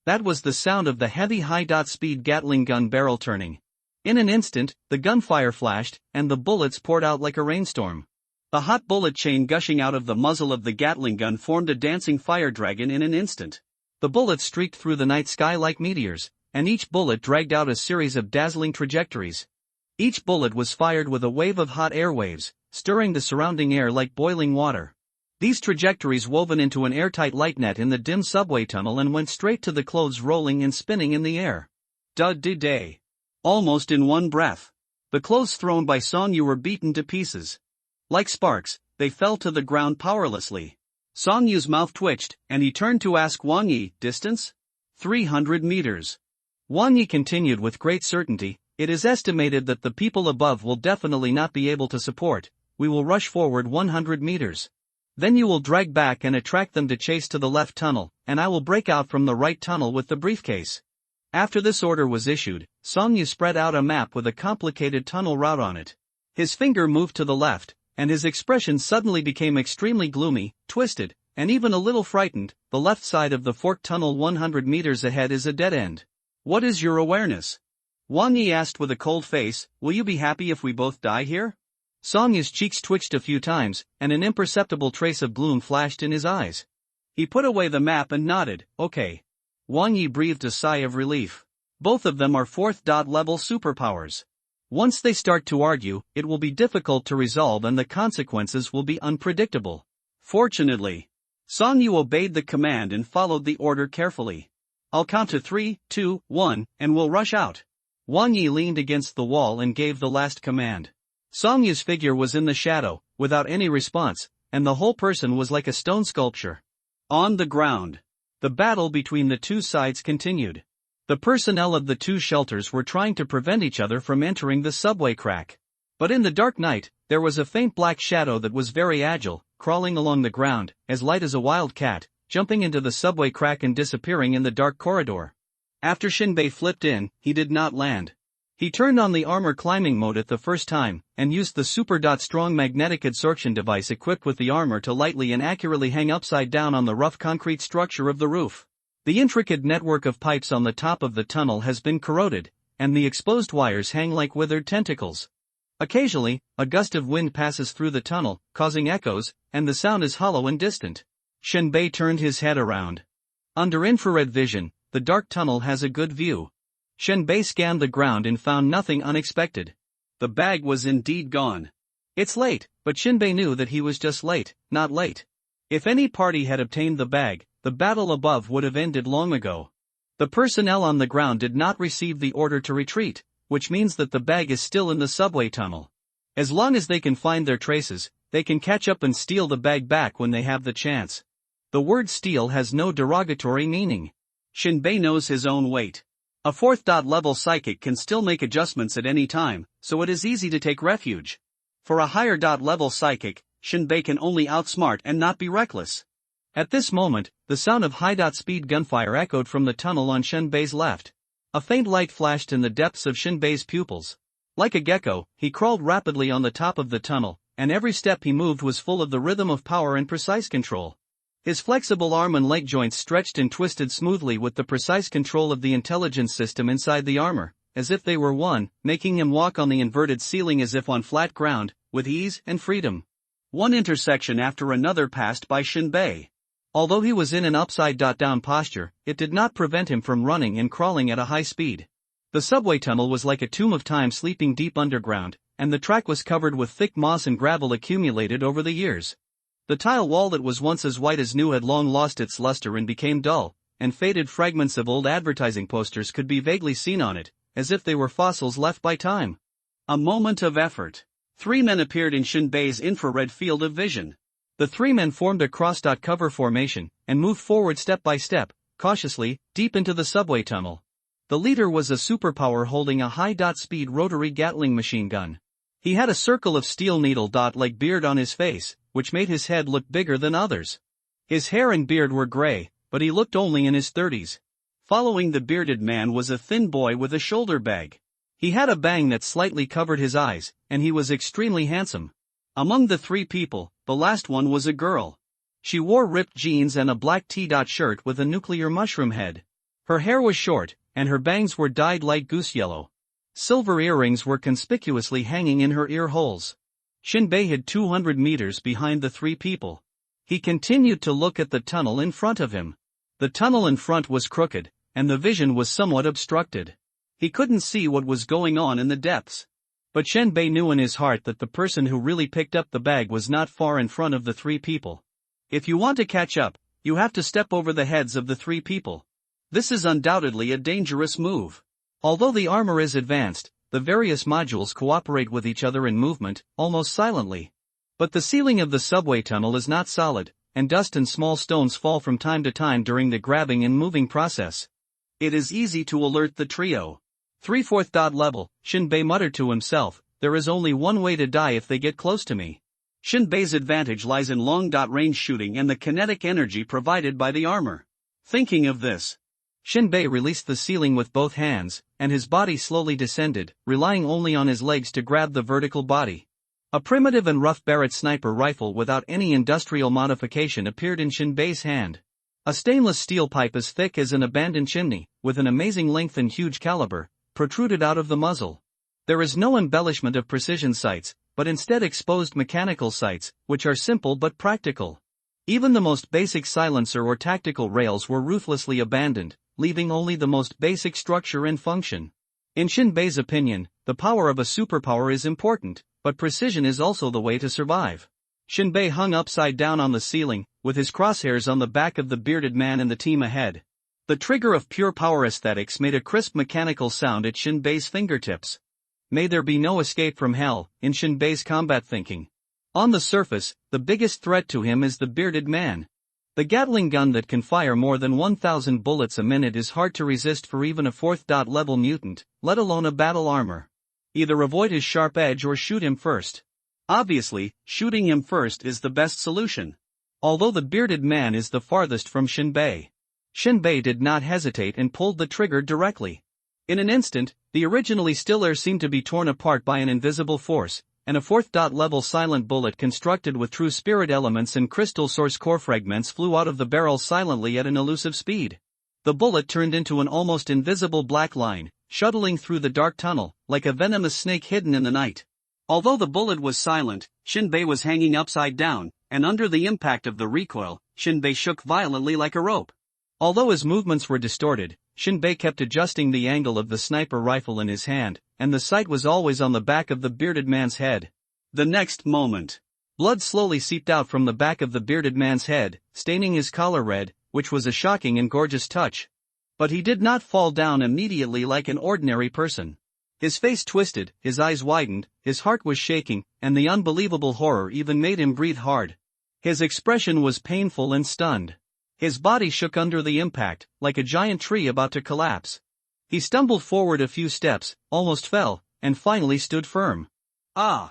That was the sound of the heavy high-speed Gatling gun barrel turning. In an instant, the gunfire flashed, and the bullets poured out like a rainstorm. The hot bullet chain gushing out of the muzzle of the Gatling gun formed a dancing fire dragon in an instant. The bullets streaked through the night sky like meteors, and each bullet dragged out a series of dazzling trajectories. Each bullet was fired with a wave of hot air waves, stirring the surrounding air like boiling water. These trajectories woven into an airtight light net in the dim subway tunnel and went straight to the clothes rolling and spinning in the air. Da-de-day. Almost in one breath, the clothes thrown by Song Yu were beaten to pieces. Like sparks, they fell to the ground powerlessly. Song Yu's mouth twitched, and he turned to ask Wang Yi, "Distance?" 300 meters. Wang Yi continued with great certainty, It is estimated that the people above will definitely not be able to support. We will rush forward 100 meters. Then you will drag back and attract them to chase to the left tunnel, and I will break out from the right tunnel with the briefcase. After this order was issued, Song Yu spread out a map with a complicated tunnel route on it. His finger moved to the left, and his expression suddenly became extremely gloomy, twisted, and even a little frightened. The left side of the forked tunnel 100 meters ahead is a dead end. What is your awareness? Wang Yi asked with a cold face. Will you be happy if we both die here? Song Yu's cheeks twitched a few times, and an imperceptible trace of gloom flashed in his eyes. He put away the map and nodded. Okay. Wang Yi breathed a sigh of relief. Both of them are 4th level superpowers. Once they start to argue, it will be difficult to resolve and the consequences will be unpredictable. Fortunately, Song Yu obeyed the command and followed the order carefully. I'll count to 3, 2, 1, and we'll rush out. Wang Yi leaned against the wall and gave the last command. Song Yu's figure was in the shadow, without any response, and the whole person was like a stone sculpture. On the ground, the battle between the two sides continued. The personnel of the two shelters were trying to prevent each other from entering the subway crack. But in the dark night, there was a faint black shadow that was very agile, crawling along the ground, as light as a wild cat, jumping into the subway crack and disappearing in the dark corridor. After Shinbei flipped in, he did not land. He turned on the armor climbing mode at the first time, and used the super strong magnetic adsorption device equipped with the armor to lightly and accurately hang upside down on the rough concrete structure of the roof. The intricate network of pipes on the top of the tunnel has been corroded, and the exposed wires hang like withered tentacles. Occasionally, a gust of wind passes through the tunnel, causing echoes, and the sound is hollow and distant. Shinbei turned his head around. Under infrared vision, the dark tunnel has a good view. Shinbei scanned the ground and found nothing unexpected. The bag was indeed gone. It's late, but Shinbei knew that he was just late, not late. If any party had obtained the bag, the battle above would have ended long ago. The personnel on the ground did not receive the order to retreat, which means that the bag is still in the subway tunnel. As long as they can find their traces, they can catch up and steal the bag back when they have the chance. The word steal has no derogatory meaning. Shinbei knows his own weight. A 4th level psychic can still make adjustments at any time, so it is easy to take refuge. For a higher level psychic, Shinbei can only outsmart and not be reckless. At this moment, the sound of high-speed gunfire echoed from the tunnel on Shinbei's left. A faint light flashed in the depths of Shinbei's pupils. Like a gecko, he crawled rapidly on the top of the tunnel, and every step he moved was full of the rhythm of power and precise control. His flexible arm and leg joints stretched and twisted smoothly with the precise control of the intelligence system inside the armor, as if they were one, making him walk on the inverted ceiling as if on flat ground, with ease and freedom. One intersection after another passed by Shinbei. Although he was in an upside-down posture, it did not prevent him from running and crawling at a high speed. The subway tunnel was like a tomb of time sleeping deep underground, and the track was covered with thick moss and gravel accumulated over the years. The tile wall that was once as white as new had long lost its luster and became dull, and faded fragments of old advertising posters could be vaguely seen on it, as if they were fossils left by time. A moment of effort. 3 men appeared in Shinbei's infrared field of vision. The 3 men formed a cross-cover formation, and moved forward step by step, cautiously, deep into the subway tunnel. The leader was a superpower holding a high-speed rotary Gatling machine gun. He had a circle of steel needle-like beard on his face, which made his head look bigger than others. His hair and beard were gray, but he looked only in his 30s. Following the bearded man was a thin boy with a shoulder bag. He had a bang that slightly covered his eyes, and he was extremely handsome. Among the 3 people, the last one was a girl. She wore ripped jeans and a black T-shirt with a nuclear mushroom head. Her hair was short, and her bangs were dyed light goose yellow. Silver earrings were conspicuously hanging in her ear holes. Shinbei hid 200 meters behind the 3 people. He continued to look at the tunnel in front of him. The tunnel in front was crooked, and the vision was somewhat obstructed. He couldn't see what was going on in the depths. But Shinbei knew in his heart that the person who really picked up the bag was not far in front of the 3 people. If you want to catch up, you have to step over the heads of the 3 people. This is undoubtedly a dangerous move. Although the armor is advanced, the various modules cooperate with each other in movement, almost silently. But the ceiling of the subway tunnel is not solid, and dust and small stones fall from time to time during the grabbing and moving process. It is easy to alert the trio. 3/4 level, Shinbei muttered to himself, there is only one way to die if they get close to me. Shinbei's advantage lies in long-range shooting and the kinetic energy provided by the armor. Thinking of this, Shinbei released the ceiling with both hands, and his body slowly descended, relying only on his legs to grab the vertical body. A primitive and rough Barrett sniper rifle without any industrial modification appeared in Shinbei's hand. A stainless steel pipe as thick as an abandoned chimney, with an amazing length and huge caliber, protruded out of the muzzle. There is no embellishment of precision sights, but instead exposed mechanical sights, which are simple but practical. Even the most basic silencer or tactical rails were ruthlessly abandoned, leaving only the most basic structure and function. In Shinbei's opinion, the power of a superpower is important, but precision is also the way to survive. Shinbei hung upside down on the ceiling, with his crosshairs on the back of the bearded man and the team ahead. The trigger of pure power aesthetics made a crisp mechanical sound at Shinbei's fingertips. May there be no escape from hell, in Shinbei's combat thinking. On the surface, the biggest threat to him is the bearded man. The Gatling gun that can fire more than 1,000 bullets a minute is hard to resist for even a 4th level mutant, let alone a battle armor. Either avoid his sharp edge or shoot him first. Obviously, shooting him first is the best solution. Although the bearded man is the farthest from Shinbei. Shinbei did not hesitate and pulled the trigger directly. In an instant, the originally still air seemed to be torn apart by an invisible force, and a 4th level silent bullet constructed with true spirit elements and crystal source core fragments flew out of the barrel silently at an elusive speed. The bullet turned into an almost invisible black line, shuttling through the dark tunnel, like a venomous snake hidden in the night. Although the bullet was silent, Shinbei was hanging upside down, and under the impact of the recoil, Shinbei shook violently like a rope. Although his movements were distorted, Shinbei kept adjusting the angle of the sniper rifle in his hand, and the sight was always on the back of the bearded man's head. The next moment, blood slowly seeped out from the back of the bearded man's head, staining his collar red, which was a shocking and gorgeous touch. But he did not fall down immediately like an ordinary person. His face twisted, his eyes widened, his heart was shaking, and the unbelievable horror even made him breathe hard. His expression was painful and stunned. His body shook under the impact, like a giant tree about to collapse. He stumbled forward a few steps, almost fell, and finally stood firm. Ah!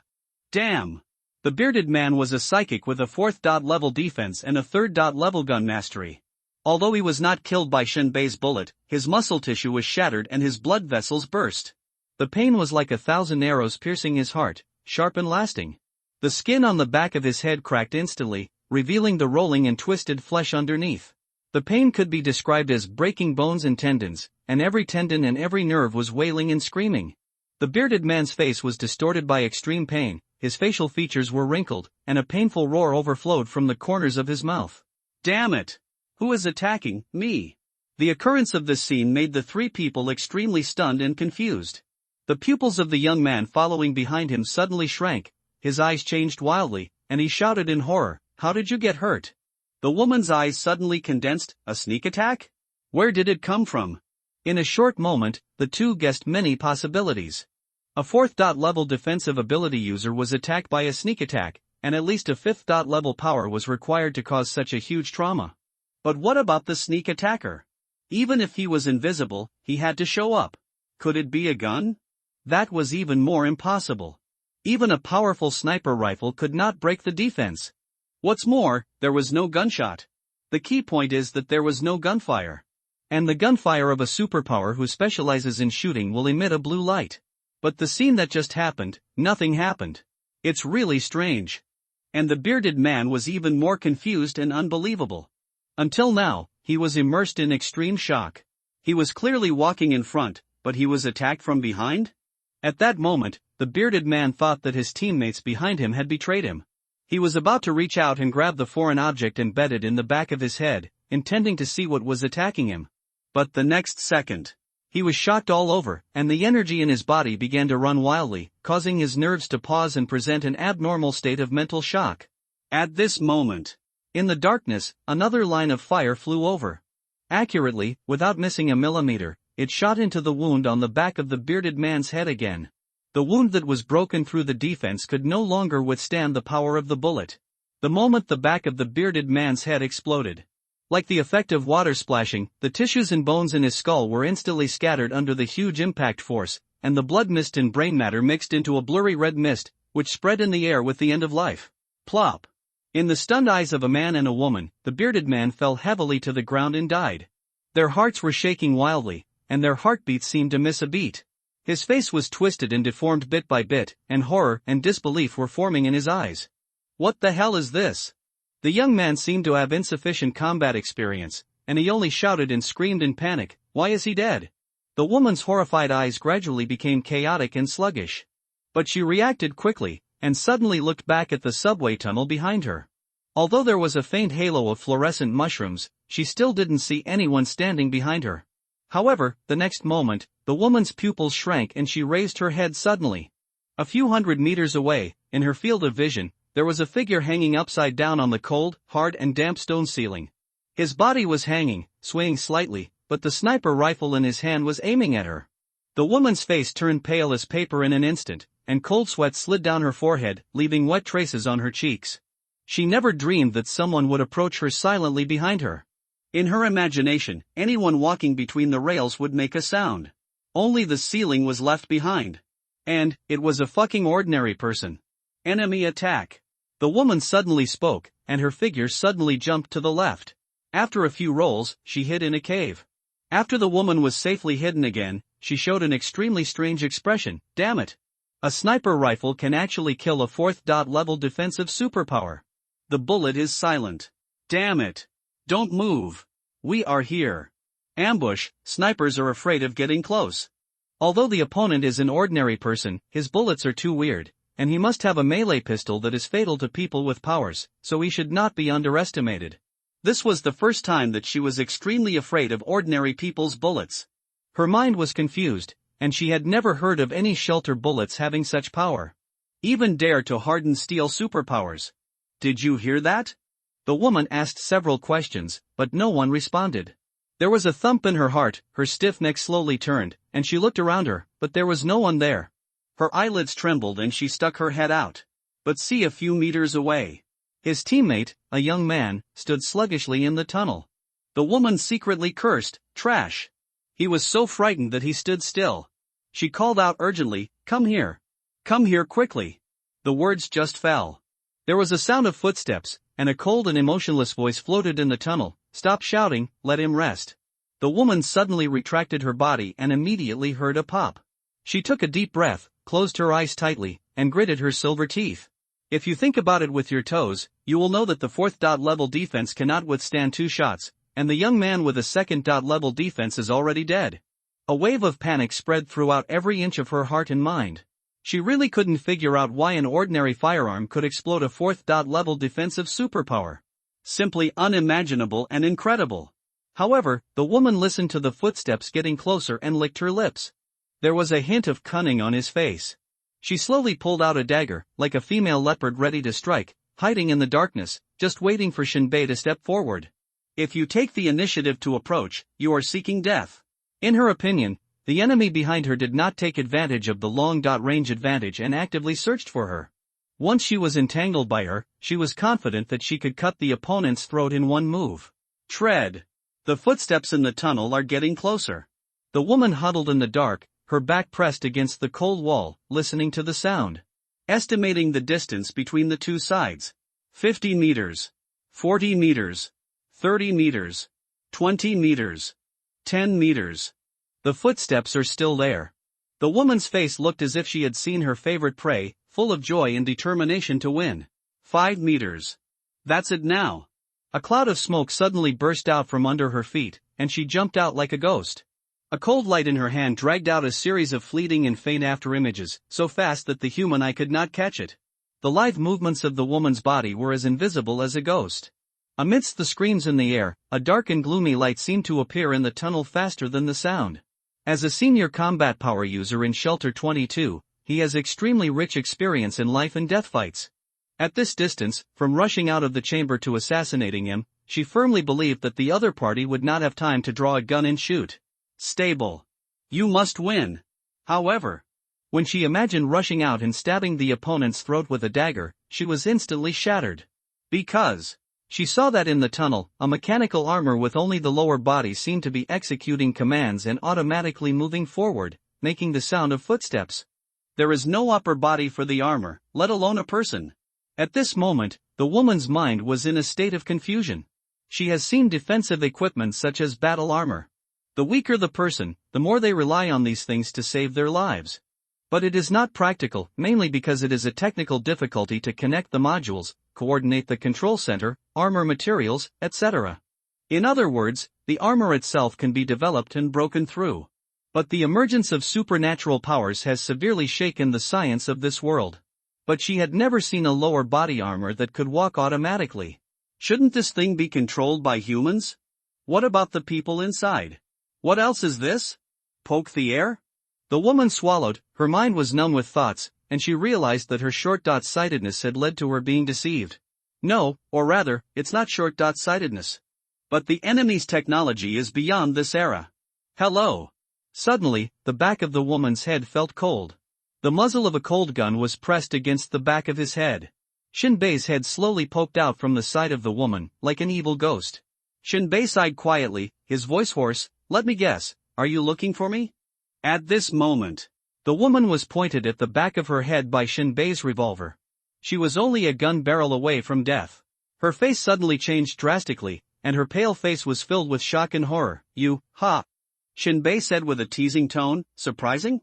Damn! The bearded man was a psychic with a 4th level defense and a 3rd level gun mastery. Although he was not killed by Shinbei's bullet, his muscle tissue was shattered and his blood vessels burst. The pain was like 1,000 arrows piercing his heart, sharp and lasting. The skin on the back of his head cracked instantly, revealing the rolling and twisted flesh underneath. The pain could be described as breaking bones and tendons, and every tendon and every nerve was wailing and screaming. The bearded man's face was distorted by extreme pain, his facial features were wrinkled, and a painful roar overflowed from the corners of his mouth. Damn it! Who is attacking me? The occurrence of this scene made the three people extremely stunned and confused. The pupils of the young man following behind him suddenly shrank, his eyes changed wildly, and he shouted in horror, "How did you get hurt?" The woman's eyes suddenly condensed. A sneak attack? Where did it come from? In a short moment, the two guessed many possibilities. A 4th level defensive ability user was attacked by a sneak attack, and at least a 5th level power was required to cause such a huge trauma. But what about the sneak attacker? Even if he was invisible, he had to show up. Could it be a gun? That was even more impossible. Even a powerful sniper rifle could not break the defense. What's more, there was no gunshot. The key point is that there was no gunfire. And the gunfire of a superpower who specializes in shooting will emit a blue light. But the scene that just happened, nothing happened. It's really strange. And the bearded man was even more confused and unbelievable. Until now, he was immersed in extreme shock. He was clearly walking in front, but he was attacked from behind? At that moment, the bearded man thought that his teammates behind him had betrayed him. He was about to reach out and grab the foreign object embedded in the back of his head, intending to see what was attacking him. But the next second, he was shocked all over, and the energy in his body began to run wildly, causing his nerves to pause and present an abnormal state of mental shock. At this moment, in the darkness, another line of fire flew over. Accurately, without missing a millimeter, it shot into the wound on the back of the bearded man's head again. The wound that was broken through the defense could no longer withstand the power of the bullet. The moment the back of the bearded man's head exploded. Like the effect of water splashing, the tissues and bones in his skull were instantly scattered under the huge impact force, and the blood mist and brain matter mixed into a blurry red mist, which spread in the air with the end of life. Plop! In the stunned eyes of a man and a woman, the bearded man fell heavily to the ground and died. Their hearts were shaking wildly, and their heartbeats seemed to miss a beat. His face was twisted and deformed bit by bit, and horror and disbelief were forming in his eyes. What the hell is this? The young man seemed to have insufficient combat experience, and he only shouted and screamed in panic, "Why is he dead?" The woman's horrified eyes gradually became chaotic and sluggish. But she reacted quickly, and suddenly looked back at the subway tunnel behind her. Although there was a faint halo of fluorescent mushrooms, she still didn't see anyone standing behind her. However, the next moment, the woman's pupils shrank and she raised her head suddenly. A few hundred meters away, in her field of vision, there was a figure hanging upside down on the cold, hard and damp stone ceiling. His body was hanging, swaying slightly, but the sniper rifle in his hand was aiming at her. The woman's face turned pale as paper in an instant, and cold sweat slid down her forehead, leaving wet traces on her cheeks. She never dreamed that someone would approach her silently behind her. In her imagination, anyone walking between the rails would make a sound. Only the ceiling was left behind. And, it was a fucking ordinary person. Enemy attack. The woman suddenly spoke, and her figure suddenly jumped to the left. After a few rolls, she hid in a cave. After the woman was safely hidden again, she showed an extremely strange expression. Damn it! A sniper rifle can actually kill a 4th level defensive superpower. The bullet is silent. Damn it! Don't move. We are here. Ambush, snipers are afraid of getting close. Although the opponent is an ordinary person, his bullets are too weird, and he must have a melee pistol that is fatal to people with powers, so he should not be underestimated. This was the first time that she was extremely afraid of ordinary people's bullets. Her mind was confused, and she had never heard of any shelter bullets having such power. Even dare to harden steel superpowers. Did you hear that? The woman asked several questions, but no one responded. There was a thump in her heart, her stiff neck slowly turned, and she looked around her, but there was no one there. Her eyelids trembled and she stuck her head out. But see, a few meters away. His teammate, a young man, stood sluggishly in the tunnel. The woman secretly cursed, "Trash." He was so frightened that he stood still. She called out urgently, "Come here. Come here quickly." The words just fell. There was a sound of footsteps, and a cold and emotionless voice floated in the tunnel, "Stop shouting, let him rest." The woman suddenly retracted her body and immediately heard a pop. She took a deep breath, closed her eyes tightly, and gritted her silver teeth. If you think about it with your toes, you will know that the 4th level defense cannot withstand 2 shots, and the young man with a 2nd level defense is already dead. A wave of panic spread throughout every inch of her heart and mind. She really couldn't figure out why an ordinary firearm could explode a 4th level defensive superpower. Simply unimaginable and incredible. However, the woman listened to the footsteps getting closer and licked her lips. There was a hint of cunning on his face. She slowly pulled out a dagger, like a female leopard ready to strike, hiding in the darkness, just waiting for Shinbei to step forward. If you take the initiative to approach, you are seeking death. In her opinion, the enemy behind her did not take advantage of the long-range advantage and actively searched for her. Once she was entangled by her, she was confident that she could cut the opponent's throat in one move. Tread. The footsteps in the tunnel are getting closer. The woman huddled in the dark, her back pressed against the cold wall, listening to the sound. Estimating the distance between the two sides. 50 meters. 40 meters. 30 meters. 20 meters. 10 meters. The footsteps are still there. The woman's face looked as if she had seen her favorite prey, full of joy and determination to win. 5 meters. That's it now. A cloud of smoke suddenly burst out from under her feet, and she jumped out like a ghost. A cold light in her hand dragged out a series of fleeting and faint after-images, so fast that the human eye could not catch it. The lithe movements of the woman's body were as invisible as a ghost. Amidst the screams in the air, a dark and gloomy light seemed to appear in the tunnel faster than the sound. As a senior combat power user in Shelter 22, he has extremely rich experience in life and death fights. At this distance, from rushing out of the chamber to assassinating him, she firmly believed that the other party would not have time to draw a gun and shoot. Stable. You must win. However, when she imagined rushing out and stabbing the opponent's throat with a dagger, she was instantly shattered. Because She saw that in the tunnel, a mechanical armor with only the lower body seemed to be executing commands and automatically moving forward, making the sound of footsteps. There is no upper body for the armor, let alone a person. At this moment, the woman's mind was in a state of confusion. She has seen defensive equipment such as battle armor. The weaker the person, the more they rely on these things to save their lives. But it is not practical, mainly because it is a technical difficulty to connect the modules, coordinate the control center, armor materials, etc. In other words, the armor itself can be developed and broken through. But the emergence of supernatural powers has severely shaken the science of this world. But she had never seen a lower body armor that could walk automatically. Shouldn't this thing be controlled by humans? What about the people inside? What else is this? Poke the air? The woman swallowed, her mind was numb with thoughts, and she realized that her short-sightedness had led to her being deceived. No, or rather, it's not short-sightedness. But the enemy's technology is beyond this era. Hello. Suddenly, the back of the woman's head felt cold. The muzzle of a cold gun was pressed against the back of his head. Shinbei's head slowly poked out from the side of the woman, like an evil ghost. Shinbei sighed quietly, his voice hoarse. Let me guess, are you looking for me? At this moment, the woman was pointed at the back of her head by Shinbei's revolver. She was only a gun barrel away from death. Her face suddenly changed drastically, and her pale face was filled with shock and horror. You, ha! Shinbei said with a teasing tone, surprising?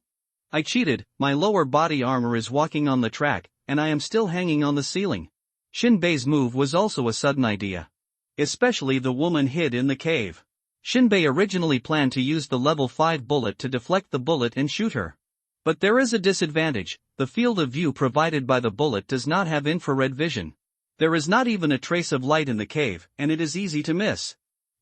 I cheated, my lower body armor is walking on the track, and I am still hanging on the ceiling. Shinbei's move was also a sudden idea. Especially the woman hid in the cave. Shinbei originally planned to use the level 5 bullet to deflect the bullet and shoot her. But there is a disadvantage, the field of view provided by the bullet does not have infrared vision. There is not even a trace of light in the cave, and it is easy to miss.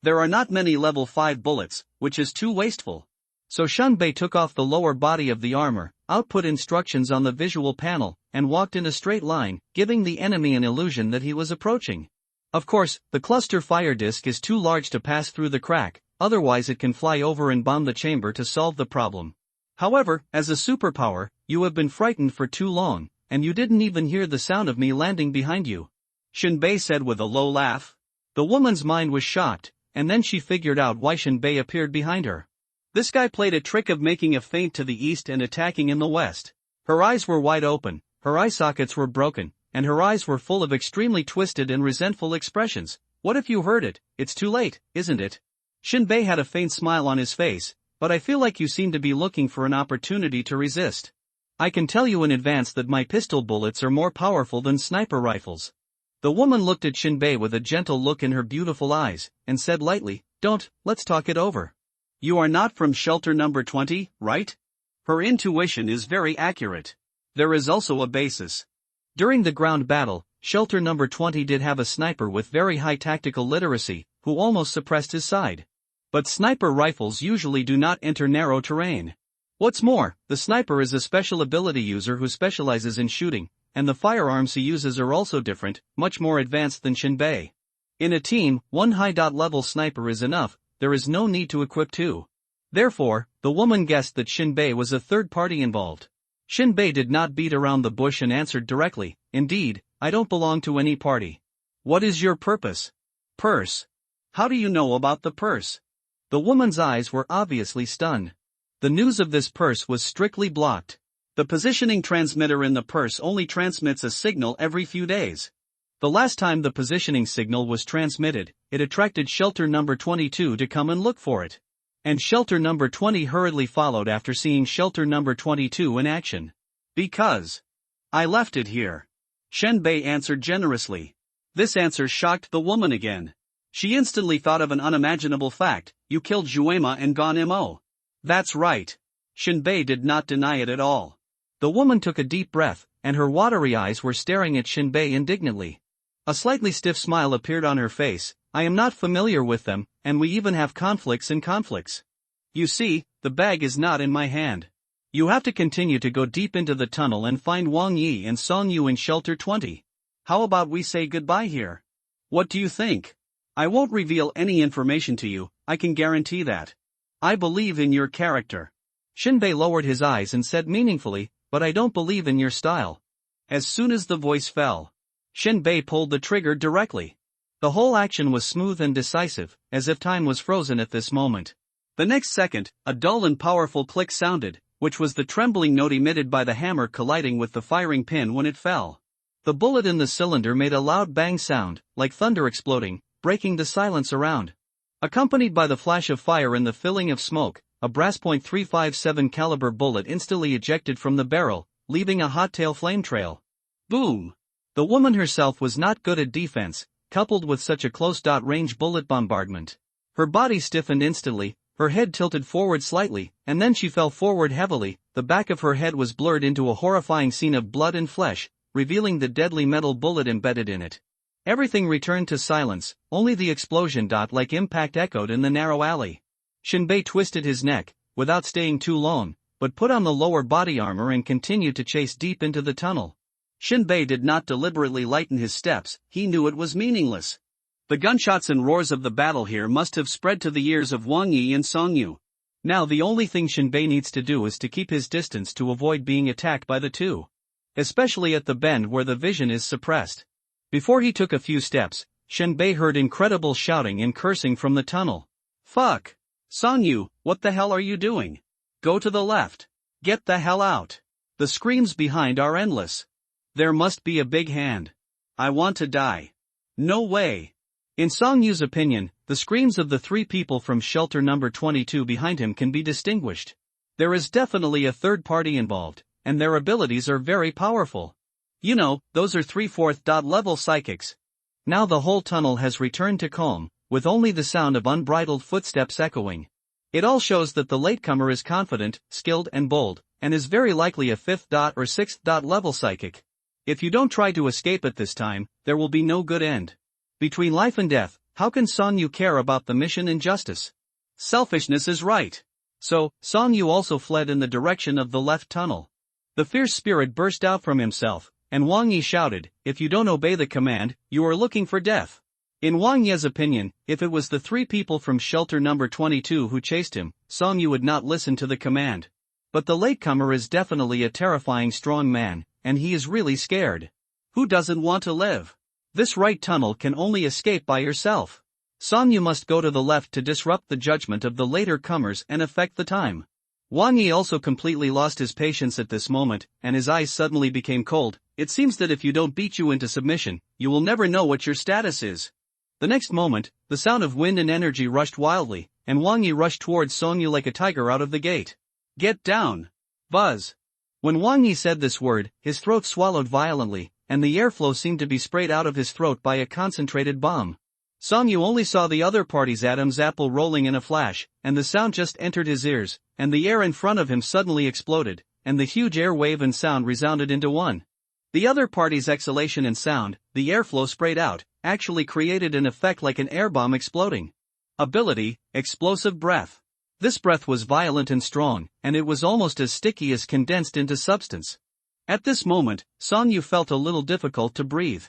There are not many level 5 bullets, which is too wasteful. So Shinbei took off the lower body of the armor, output instructions on the visual panel, and walked in a straight line, giving the enemy an illusion that he was approaching. Of course, the cluster fire disc is too large to pass through the crack, otherwise it can fly over and bomb the chamber to solve the problem. However, as a superpower, you have been frightened for too long, and you didn't even hear the sound of me landing behind you. Shinbei said with a low laugh. The woman's mind was shocked, and then she figured out why Shinbei appeared behind her. This guy played a trick of making a feint to the east and attacking in the west. Her eyes were wide open, her eye sockets were broken, and her eyes were full of extremely twisted and resentful expressions. What if you heard it? It's too late, isn't it? Shinbei had a faint smile on his face, but I feel like you seem to be looking for an opportunity to resist. I can tell you in advance that my pistol bullets are more powerful than sniper rifles. The woman looked at Shinbei with a gentle look in her beautiful eyes, and said lightly, let's talk it over. You are not from shelter number 20, right? Her intuition is very accurate. There is also a basis. During the ground battle, shelter number 20 did have a sniper with very high tactical literacy, who almost suppressed his side. But sniper rifles usually do not enter narrow terrain. What's more, the sniper is a special ability user who specializes in shooting, and the firearms he uses are also different, much more advanced than Shinbei. In a team, one high-level sniper is enough, there is no need to equip two. Therefore, the woman guessed that Shinbei was a third party involved. Shinbei did not beat around the bush and answered directly, indeed, I don't belong to any party. What is your purpose? Purse. How do you know about the purse? The woman's eyes were obviously stunned. The news of this purse was strictly blocked. The positioning transmitter in the purse only transmits a signal every few days. The last time the positioning signal was transmitted, it attracted shelter number 22 to come and look for it. And shelter number 20 hurriedly followed after seeing shelter number 22 in action. Because I left it here. Shinbei answered generously. This answer shocked the woman again. She instantly thought of an unimaginable fact, you killed Juema and gone MO. That's right. Shinbei did not deny it at all. The woman took a deep breath, and her watery eyes were staring at Shinbei indignantly. A slightly stiff smile appeared on her face. I am not familiar with them, and we even have conflicts in conflicts. You see, the bag is not in my hand. You have to continue to go deep into the tunnel and find Wang Yi and Song Yu in shelter 20. How about we say goodbye here? What do you think? I won't reveal any information to you, I can guarantee that. I believe in your character. Shinbei lowered his eyes and said meaningfully, but I don't believe in your style. As soon as the voice fell, Shinbei pulled the trigger directly. The whole action was smooth and decisive, as if time was frozen at this moment. The next second, a dull and powerful click sounded, which was the trembling note emitted by the hammer colliding with the firing pin when it fell. The bullet in the cylinder made a loud bang sound, like thunder exploding, breaking the silence around. Accompanied by the flash of fire and the filling of smoke, a brass .357 caliber bullet instantly ejected from the barrel, leaving a hot tail flame trail. Boom! The woman herself was not good at defense, coupled with such a close-range bullet bombardment. Her body stiffened instantly, her head tilted forward slightly, and then she fell forward heavily. The back of her head was blurred into a horrifying scene of blood and flesh, revealing the deadly metal bullet embedded in it. Everything returned to silence, only the explosion-like impact echoed in the narrow alley. Shinbei twisted his neck, without staying too long, but put on the lower body armor and continued to chase deep into the tunnel. Shinbei did not deliberately lighten his steps, he knew it was meaningless. The gunshots and roars of the battle here must have spread to the ears of Wang Yi and Song Yu. Now the only thing Shinbei needs to do is to keep his distance to avoid being attacked by the two. Especially at the bend where the vision is suppressed. Before he took a few steps, Shinbei heard incredible shouting and cursing from the tunnel. Fuck! Song Yu, what the hell are you doing? Go to the left. Get the hell out. The screams behind are endless. There must be a big hand. I want to die. No way. In Song Yu's opinion, the screams of the three people from shelter number 22 behind him can be distinguished. There is definitely a third party involved, and their abilities are very powerful. You know, those are 3/4 level psychics. Now the whole tunnel has returned to calm, with only the sound of unbridled footsteps echoing. It all shows that the latecomer is confident, skilled and bold, and is very likely a 5th or 6th level psychic. If you don't try to escape at this time, there will be no good end. Between life and death, how can Song Yu care about the mission and justice? Selfishness is right. So, Song Yu also fled in the direction of the left tunnel. The fierce spirit burst out from himself, and Wang Yi shouted, "If you don't obey the command, you are looking for death." In Wang Yi's opinion, if it was the three people from shelter number 22 who chased him, Song Yu would not listen to the command. But the latecomer is definitely a terrifying strong man, and he is really scared. Who doesn't want to live? This right tunnel can only escape by yourself. Song Yu must go to the left to disrupt the judgment of the later comers and affect the time. Wang Yi also completely lost his patience at this moment, and his eyes suddenly became cold. It seems that if you don't beat you into submission, you will never know what your status is. The next moment, the sound of wind and energy rushed wildly, and Wang Yi rushed towards Song Yu like a tiger out of the gate. Get down! Buzz! When Wang Yi said this word, his throat swallowed violently, and the airflow seemed to be sprayed out of his throat by a concentrated bomb. Song Yu only saw the other party's Adam's apple rolling in a flash, and the sound just entered his ears, and the air in front of him suddenly exploded, and the huge air wave and sound resounded into one. The other party's exhalation and sound, the airflow sprayed out, actually created an effect like an air bomb exploding. Ability, explosive breath. This breath was violent and strong, and it was almost as sticky as condensed into substance. At this moment, Song Yu felt a little difficult to breathe.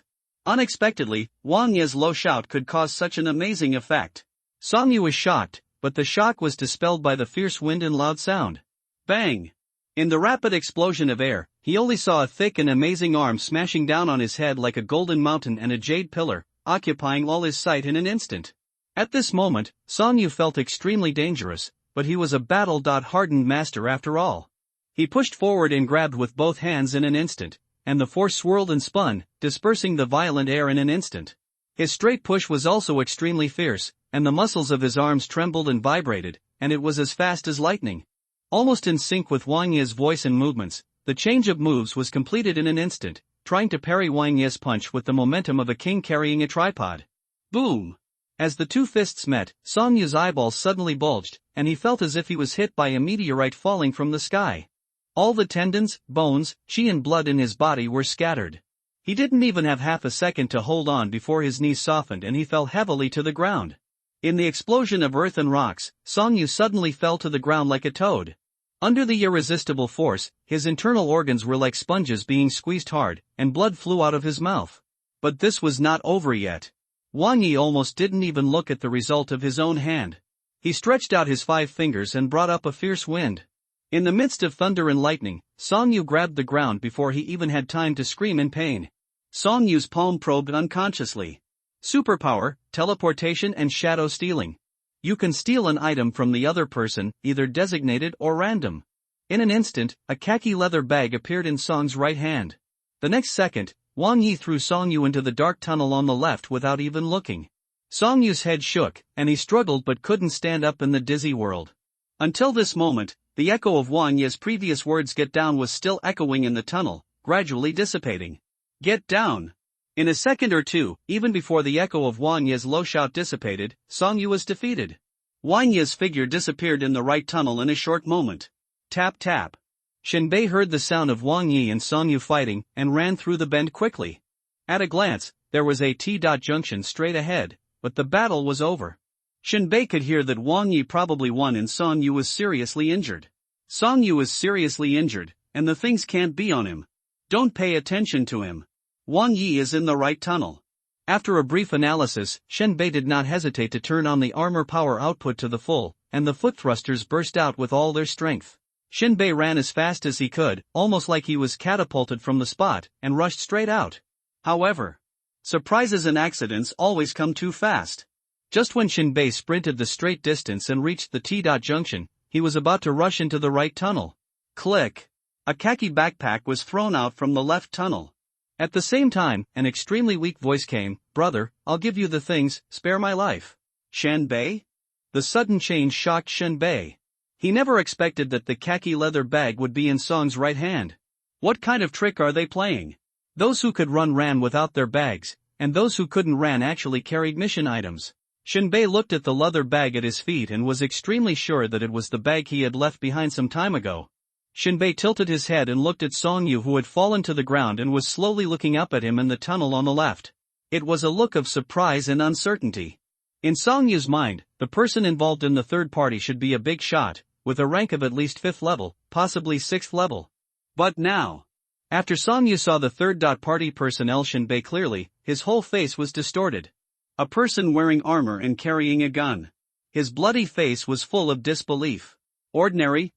Unexpectedly, Wang Yi's low shout could cause such an amazing effect. Song Yu was shocked, but the shock was dispelled by the fierce wind and loud sound. Bang! In the rapid explosion of air, he only saw a thick and amazing arm smashing down on his head like a golden mountain and a jade pillar, occupying all his sight in an instant. At this moment, Song Yu felt extremely dangerous, but he was a battle-hardened master after all. He pushed forward and grabbed with both hands in an instant, and the force swirled and spun, dispersing the violent air in an instant. His straight push was also extremely fierce, and the muscles of his arms trembled and vibrated, and it was as fast as lightning. Almost in sync with Wang Yi's voice and movements, the change of moves was completed in an instant, trying to parry Wang Yi's punch with the momentum of a king carrying a tripod. Boom! As the two fists met, Song Yu's eyeballs suddenly bulged, and he felt as if he was hit by a meteorite falling from the sky. All the tendons, bones, chi and blood in his body were scattered. He didn't even have half a second to hold on before his knees softened and he fell heavily to the ground. In the explosion of earth and rocks, Song Yu suddenly fell to the ground like a toad. Under the irresistible force, his internal organs were like sponges being squeezed hard, and blood flew out of his mouth. But this was not over yet. Wang Yi almost didn't even look at the result of his own hand. He stretched out his 5 fingers and brought up a fierce wind. In the midst of thunder and lightning, Song Yu grabbed the ground before he even had time to scream in pain. Song Yu's palm probed unconsciously. Superpower, teleportation and shadow stealing. You can steal an item from the other person, either designated or random. In an instant, a khaki leather bag appeared in Song's right hand. The next second, Wang Yi threw Song Yu into the dark tunnel on the left without even looking. Song Yu's head shook, and he struggled but couldn't stand up in the dizzy world. Until this moment, the echo of Wang Yi's previous words "get down" was still echoing in the tunnel, gradually dissipating. Get down! In a second or two, even before the echo of Wang Yi's low shout dissipated, Song Yu was defeated. Wang Yi's figure disappeared in the right tunnel in a short moment. Tap tap. Shinbei heard the sound of Wang Yi and Song Yu fighting, and ran through the bend quickly. At a glance, there was a T-junction straight ahead, but the battle was over. Shinbei could hear that Wang Yi probably won and Song Yu was seriously injured. Song Yu is seriously injured, and the things can't be on him. Don't pay attention to him. Wang Yi is in the right tunnel. After a brief analysis, Shinbei did not hesitate to turn on the armor power output to the full, and the foot thrusters burst out with all their strength. Shinbei ran as fast as he could, almost like he was catapulted from the spot, and rushed straight out. However, surprises and accidents always come too fast. Just when Shinbei sprinted the straight distance and reached the T-junction, he was about to rush into the right tunnel. Click! A khaki backpack was thrown out from the left tunnel. At the same time, an extremely weak voice came, "Brother, I'll give you the things, spare my life." Shinbei? The sudden change shocked Shinbei. He never expected that the khaki leather bag would be in Song's right hand. What kind of trick are they playing? Those who could run ran without their bags, and those who couldn't ran actually carried mission items. Shinbei looked at the leather bag at his feet and was extremely sure that it was the bag he had left behind some time ago. Shinbei tilted his head and looked at Song Yu, who had fallen to the ground and was slowly looking up at him in the tunnel on the left. It was a look of surprise and uncertainty. In Song Yu's mind, the person involved in the third party should be a big shot, with a rank of at least 5th level, possibly 6th level. But now, after Song Yu saw the third-party personnel Shinbei clearly, his whole face was distorted. A person wearing armor and carrying a gun. His bloody face was full of disbelief. Ordinary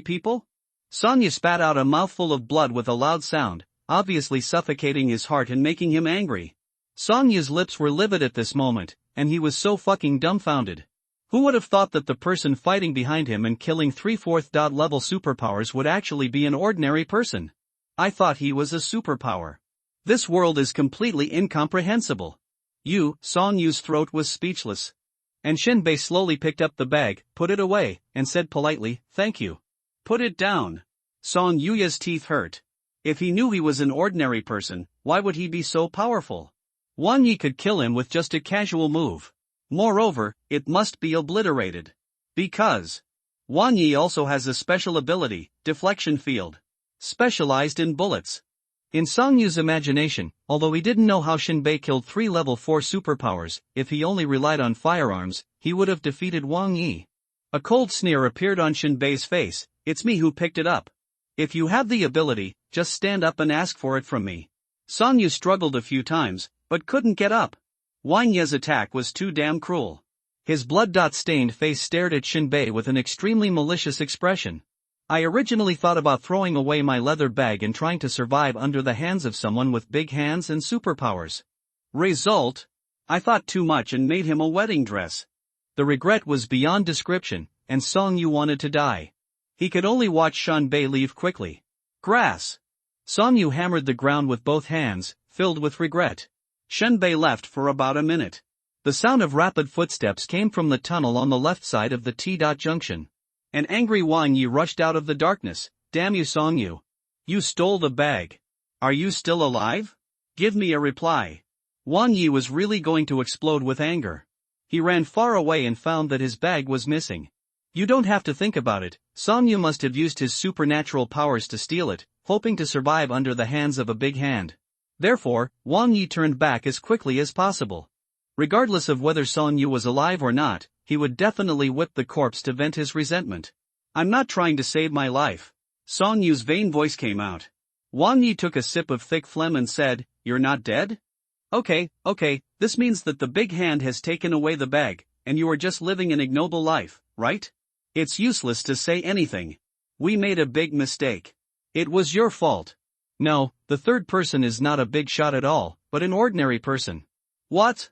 people? Song Yu spat out a mouthful of blood with a loud sound, obviously suffocating his heart and making him angry. Song Yu's lips were livid at this moment, and he was so fucking dumbfounded. Who would have thought that the person fighting behind him and killing 3/4 level superpowers would actually be an ordinary person? I thought he was a superpower. This world is completely incomprehensible. Song Yu's throat was speechless. And Shinbei slowly picked up the bag, put it away, and said politely, "Thank you." Put it down. Song Yu's teeth hurt. If he knew he was an ordinary person, why would he be so powerful? Wang Yi could kill him with just a casual move. Moreover, it must be obliterated. Because Wang Yi also has a special ability, deflection field. Specialized in bullets. In Song Yu's imagination, although he didn't know how Shinbei killed 3 level 4 superpowers, if he only relied on firearms, he would have defeated Wang Yi. A cold sneer appeared on Shinbei's face. "It's me who picked it up. If you have the ability, just stand up and ask for it from me." Song Yu struggled a few times, but couldn't get up. Wang Yi's attack was too damn cruel. His blood-stained face stared at Shinbei with an extremely malicious expression. "I originally thought about throwing away my leather bag and trying to survive under the hands of someone with big hands and superpowers. Result? I thought too much and made him a wedding dress." The regret was beyond description, and Song Yu wanted to die. He could only watch Shinbei leave quickly. Grass! Song Yu hammered the ground with both hands, filled with regret. Shinbei left for about a minute. The sound of rapid footsteps came from the tunnel on the left side of the T-junction. An angry Wang Yi rushed out of the darkness. "Damn you, Song Yu. You stole the bag. Are you still alive? Give me a reply." Wang Yi was really going to explode with anger. He ran far away and found that his bag was missing. You don't have to think about it, Song Yu must have used his supernatural powers to steal it, hoping to survive under the hands of a big hand. Therefore, Wang Yi turned back as quickly as possible. Regardless of whether Song Yu was alive or not, he would definitely whip the corpse to vent his resentment. "I'm not trying to save my life." Song Yu's vain voice came out. Wang Yi took a sip of thick phlegm and said, "You're not dead? Okay, this means that the big hand has taken away the bag, and you are just living an ignoble life, right? It's useless to say anything. We made a big mistake. It was your fault." "No, the third person is not a big shot at all, but an ordinary person." "What?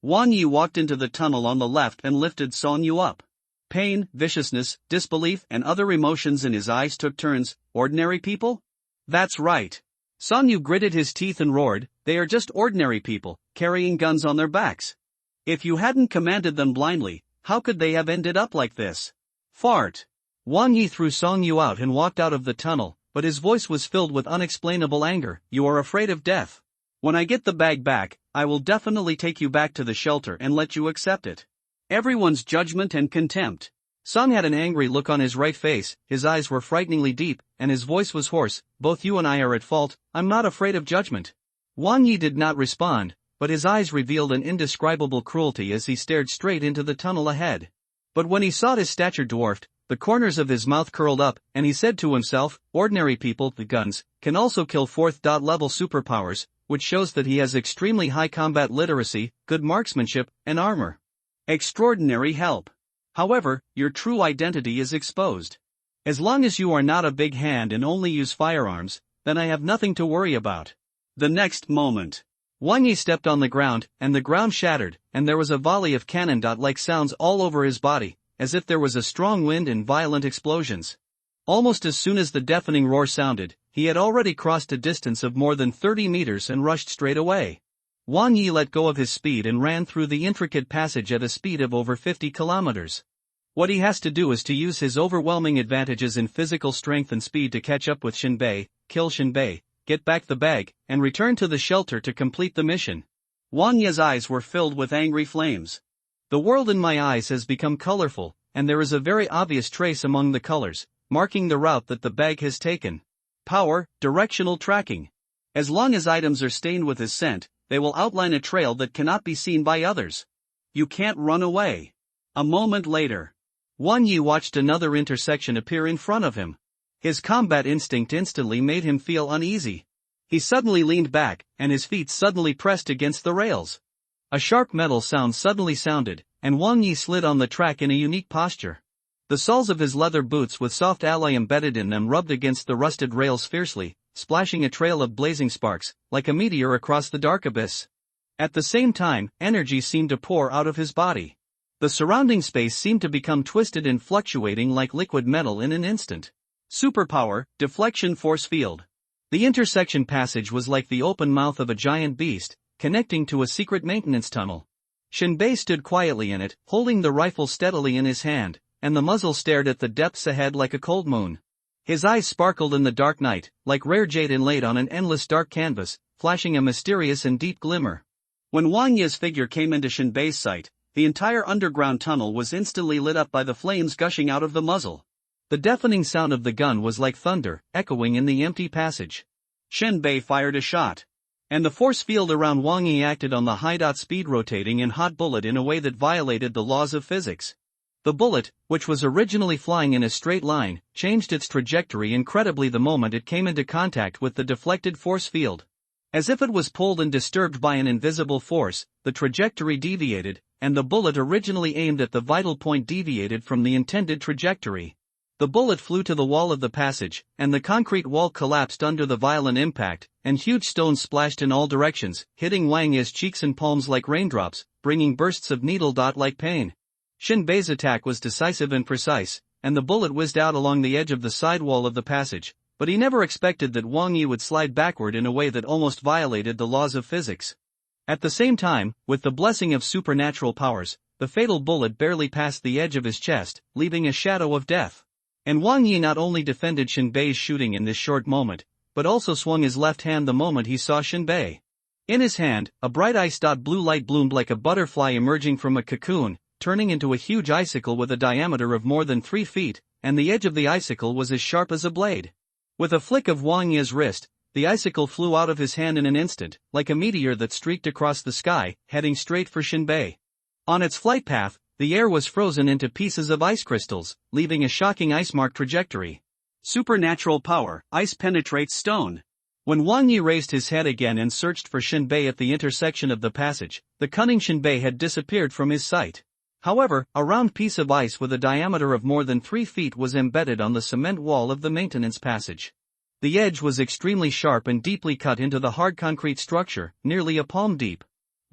Wang Yi walked into the tunnel on the left and lifted Song Yu up. Pain, viciousness, disbelief and other emotions in his eyes took turns. Ordinary people? That's right. Song Yu gritted his teeth and roared, they are just ordinary people, carrying guns on their backs. If you hadn't commanded them blindly, how could they have ended up like this? Fart. Wang Yi threw Song Yu out and walked out of the tunnel, but his voice was filled with unexplainable anger. You are afraid of death. When I get the bag back, I will definitely take you back to the shelter and let you accept it. Everyone's judgment and contempt. Song had an angry look on his right face, his eyes were frighteningly deep, and his voice was hoarse. Both you and I are at fault, I'm not afraid of judgment. Wang Yi did not respond, but his eyes revealed an indescribable cruelty as he stared straight into the tunnel ahead. But when he saw his stature dwarfed, the corners of his mouth curled up, and he said to himself, ordinary people, the guns, can also kill 4th level superpowers, which shows that he has extremely high combat literacy, good marksmanship, and armor. Extraordinary help. However, your true identity is exposed. As long as you are not a big hand and only use firearms, then I have nothing to worry about. The next moment, Wang Yi stepped on the ground, and the ground shattered, and there was a volley of cannon-like sounds all over his body, as if there was a strong wind and violent explosions. Almost as soon as the deafening roar sounded, he had already crossed a distance of more than 30 meters and rushed straight away. Wang Yi let go of his speed and ran through the intricate passage at a speed of over 50 kilometers. What he has to do is to use his overwhelming advantages in physical strength and speed to catch up with Shinbei, kill Shinbei, get back the bag, and return to the shelter to complete the mission. Wang Yi's eyes were filled with angry flames. The world in my eyes has become colorful, and there is a very obvious trace among the colors, marking the route that the bag has taken. Power, directional tracking. As long as items are stained with his scent, they will outline a trail that cannot be seen by others. You can't run away. A moment later, Wang Yi watched another intersection appear in front of him. His combat instinct instantly made him feel uneasy. He suddenly leaned back, and his feet suddenly pressed against the rails. A sharp metal sound suddenly sounded, and Wang Yi slid on the track in a unique posture. The soles of his leather boots with soft alloy embedded in them rubbed against the rusted rails fiercely, splashing a trail of blazing sparks, like a meteor across the dark abyss. At the same time, energy seemed to pour out of his body. The surrounding space seemed to become twisted and fluctuating like liquid metal in an instant. Superpower, deflection force field. The intersection passage was like the open mouth of a giant beast, connecting to a secret maintenance tunnel. Shinbei stood quietly in it, holding the rifle steadily in his hand, and the muzzle stared at the depths ahead like a cold moon. His eyes sparkled in the dark night, like rare jade inlaid on an endless dark canvas, flashing a mysterious and deep glimmer. When Wang Yi's figure came into Shinbei's sight, the entire underground tunnel was instantly lit up by the flames gushing out of the muzzle. The deafening sound of the gun was like thunder, echoing in the empty passage. Shinbei fired a shot. And the force field around Wang Yi acted on the high speed rotating and hot bullet in a way that violated the laws of physics. The bullet, which was originally flying in a straight line, changed its trajectory incredibly the moment it came into contact with the deflected force field. As if it was pulled and disturbed by an invisible force, the trajectory deviated, and the bullet originally aimed at the vital point deviated from the intended trajectory. The bullet flew to the wall of the passage, and the concrete wall collapsed under the violent impact, and huge stones splashed in all directions, hitting Wang Yi's cheeks and palms like raindrops, bringing bursts of needle-like pain. Shinbei's attack was decisive and precise, and the bullet whizzed out along the edge of the side wall of the passage, but he never expected that Wang Yi would slide backward in a way that almost violated the laws of physics. At the same time, with the blessing of supernatural powers, the fatal bullet barely passed the edge of his chest, leaving a shadow of death. And Wang Yi not only defended Shinbei's shooting in this short moment, but also swung his left hand the moment he saw Shinbei. In his hand, a bright ice-blue light bloomed like a butterfly emerging from a cocoon, turning into a huge icicle with a diameter of more than 3 feet, and the edge of the icicle was as sharp as a blade. With a flick of Wang Yi's wrist, the icicle flew out of his hand in an instant, like a meteor that streaked across the sky, heading straight for Shinbei. On its flight path, the air was frozen into pieces of ice crystals, leaving a shocking ice-marked trajectory. Supernatural power, ice penetrates stone. When Wang Yi raised his head again and searched for Shinbei at the intersection of the passage, the cunning Shinbei had disappeared from his sight. However, a round piece of ice with a diameter of more than 3 feet was embedded on the cement wall of the maintenance passage. The edge was extremely sharp and deeply cut into the hard concrete structure, nearly a palm deep.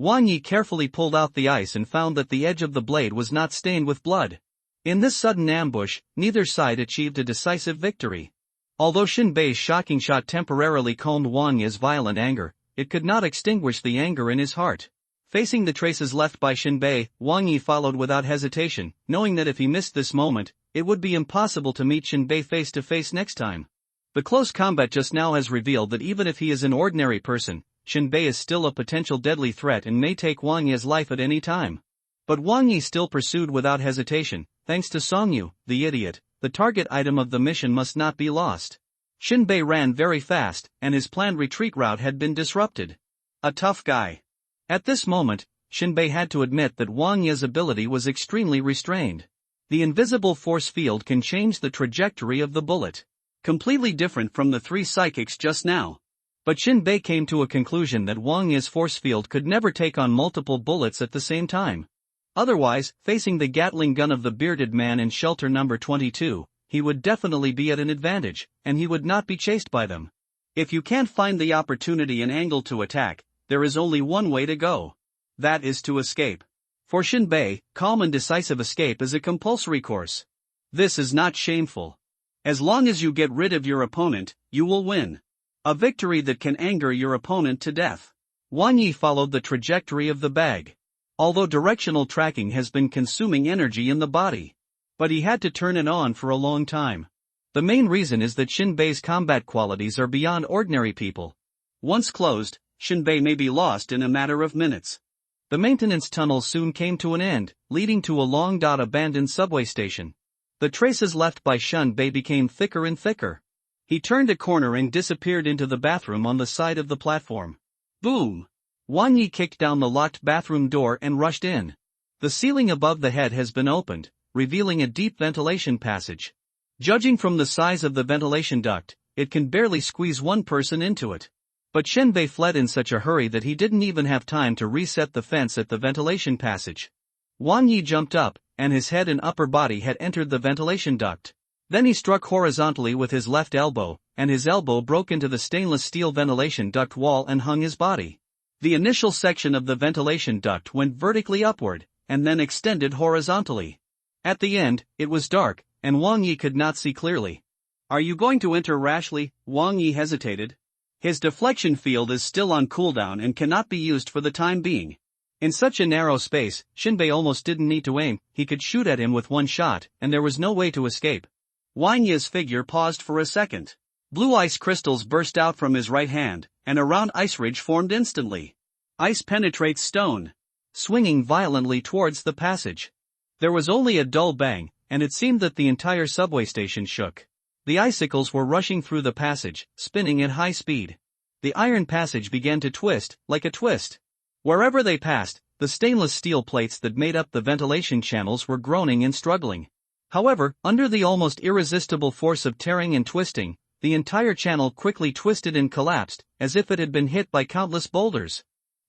Wang Yi carefully pulled out the ice and found that the edge of the blade was not stained with blood. In this sudden ambush, neither side achieved a decisive victory. Although Shin Bei's shocking shot temporarily calmed Wang Yi's violent anger, it could not extinguish the anger in his heart. Facing the traces left by Shin Bei, Wang Yi followed without hesitation, knowing that if he missed this moment, it would be impossible to meet Shin Bei face to face next time. The close combat just now has revealed that even if he is an ordinary person, Shin Bei is still a potential deadly threat and may take Wang Yi's life at any time. But Wang Yi still pursued without hesitation. Thanks to Song Yu, the idiot, the target item of the mission must not be lost. Shin Bei ran very fast, and his planned retreat route had been disrupted. A tough guy. At this moment, Shin Bei had to admit that Wang Yi's ability was extremely restrained. The invisible force field can change the trajectory of the bullet. Completely different from the three psychics just now. But Shin Bei came to a conclusion that Wang Yi's force field could never take on multiple bullets at the same time. Otherwise, facing the Gatling gun of the bearded man in shelter number 22, he would definitely be at an advantage, and he would not be chased by them. If you can't find the opportunity and angle to attack, there is only one way to go. That is to escape. For Shin Bei, calm and decisive escape is a compulsory course. This is not shameful. As long as you get rid of your opponent, you will win. A victory that can anger your opponent to death. Wang Yi followed the trajectory of the bag. Although directional tracking has been consuming energy in the body. But he had to turn it on for a long time. The main reason is that Shin Bei's combat qualities are beyond ordinary people. Once closed, Shin Bei may be lost in a matter of minutes. The maintenance tunnel soon came to an end, leading to a long-abandoned subway station. The traces left by Shin Bei became thicker and thicker. He turned a corner and disappeared into the bathroom on the side of the platform. Boom! Wang Yi kicked down the locked bathroom door and rushed in. The ceiling above the head has been opened, revealing a deep ventilation passage. Judging from the size of the ventilation duct, it can barely squeeze one person into it. But Shin Bei fled in such a hurry that he didn't even have time to reset the fence at the ventilation passage. Wang Yi jumped up, and his head and upper body had entered the ventilation duct. Then he struck horizontally with his left elbow, and his elbow broke into the stainless steel ventilation duct wall and hung his body. The initial section of the ventilation duct went vertically upward, and then extended horizontally. At the end, it was dark, and Wang Yi could not see clearly. Are you going to enter rashly? Wang Yi hesitated. His deflection field is still on cooldown and cannot be used for the time being. In such a narrow space, Shin Bei almost didn't need to aim, he could shoot at him with one shot, and there was no way to escape. Wang Yi's figure paused for a second. Blue ice crystals burst out from his right hand, and a round ice ridge formed instantly. Ice penetrates stone. Swinging violently towards the passage. There was only a dull bang, and it seemed that the entire subway station shook. The icicles were rushing through the passage, spinning at high speed. The iron passage began to twist, like a twist. Wherever they passed, the stainless steel plates that made up the ventilation channels were groaning and struggling. However, under the almost irresistible force of tearing and twisting, the entire channel quickly twisted and collapsed, as if it had been hit by countless boulders.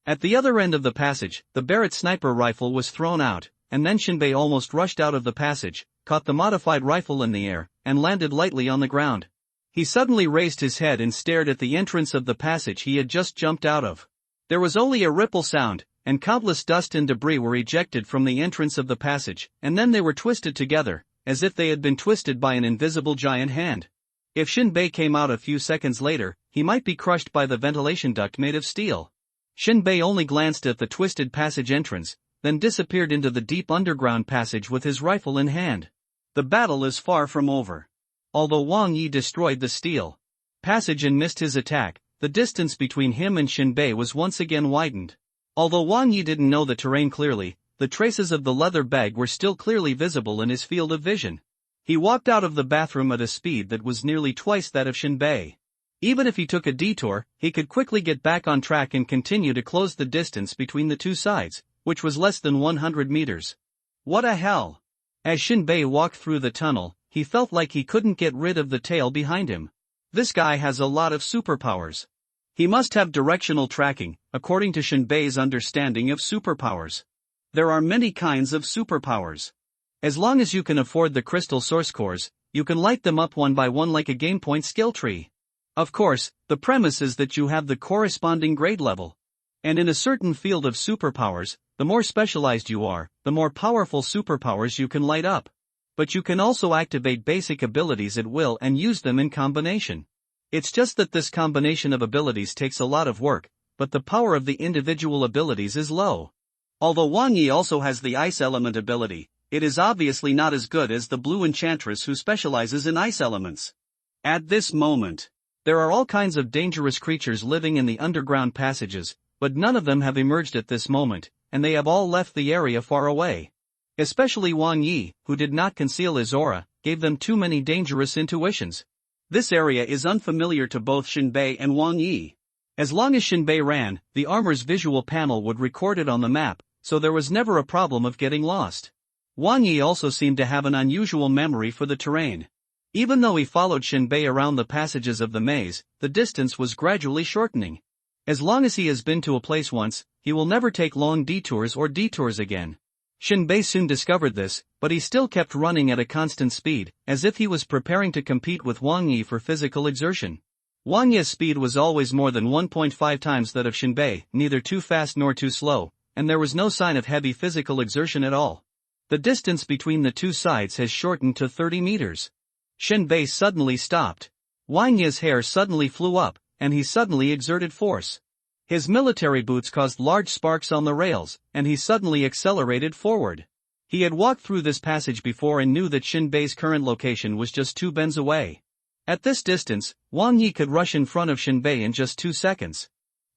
At the other end of the passage, the Barrett sniper rifle was thrown out, and then Shin Bei almost rushed out of the passage, caught the modified rifle in the air, and landed lightly on the ground. He suddenly raised his head and stared at the entrance of the passage he had just jumped out of. There was only a ripple sound, and countless dust and debris were ejected from the entrance of the passage, and then they were twisted together, as if they had been twisted by an invisible giant hand. If Shin Bei came out a few seconds later, he might be crushed by the ventilation duct made of steel. Shin Bei only glanced at the twisted passage entrance, then disappeared into the deep underground passage with his rifle in hand. The battle is far from over. Although Wang Yi destroyed the steel passage and missed his attack, the distance between him and Shin Bei was once again widened. Although Wang Yi didn't know the terrain clearly, the traces of the leather bag were still clearly visible in his field of vision. He walked out of the bathroom at a speed that was nearly twice that of Shin Bei. Even if he took a detour, he could quickly get back on track and continue to close the distance between the two sides, which was less than 100 meters. What a hell! As Shin Bei walked through the tunnel, he felt like he couldn't get rid of the tail behind him. This guy has a lot of superpowers. He must have directional tracking, according to Shin Bei's understanding of superpowers. There are many kinds of superpowers. As long as you can afford the crystal source cores, you can light them up one by one like a game point skill tree. Of course, the premise is that you have the corresponding grade level. And in a certain field of superpowers, the more specialized you are, the more powerful superpowers you can light up. But you can also activate basic abilities at will and use them in combination. It's just that this combination of abilities takes a lot of work, but the power of the individual abilities is low. Although Wang Yi also has the ice element ability, it is obviously not as good as the blue enchantress who specializes in ice elements. At this moment, there are all kinds of dangerous creatures living in the underground passages, but none of them have emerged at this moment, and they have all left the area far away. Especially Wang Yi, who did not conceal his aura, gave them too many dangerous intuitions. This area is unfamiliar to both Shinbei and Wang Yi. As long as Shinbei ran, the armor's visual panel would record it on the map, so there was never a problem of getting lost. Wang Yi also seemed to have an unusual memory for the terrain. Even though he followed Shinbei around the passages of the maze, the distance was gradually shortening. As long as he has been to a place once, he will never take long detours or detours again. Shinbei soon discovered this, but he still kept running at a constant speed, as if he was preparing to compete with Wang Yi for physical exertion. Wang Yi's speed was always more than 1.5 times that of Shinbei, neither too fast nor too slow, and there was no sign of heavy physical exertion at all. The distance between the two sides has shortened to 30 meters. Shinbei suddenly stopped. Wang Yi's hair suddenly flew up, and he suddenly exerted force. His military boots caused large sparks on the rails, and he suddenly accelerated forward. He had walked through this passage before and knew that Shinbei's current location was just 2 bends away. At this distance, Wang Yi could rush in front of Shinbei in just 2 seconds.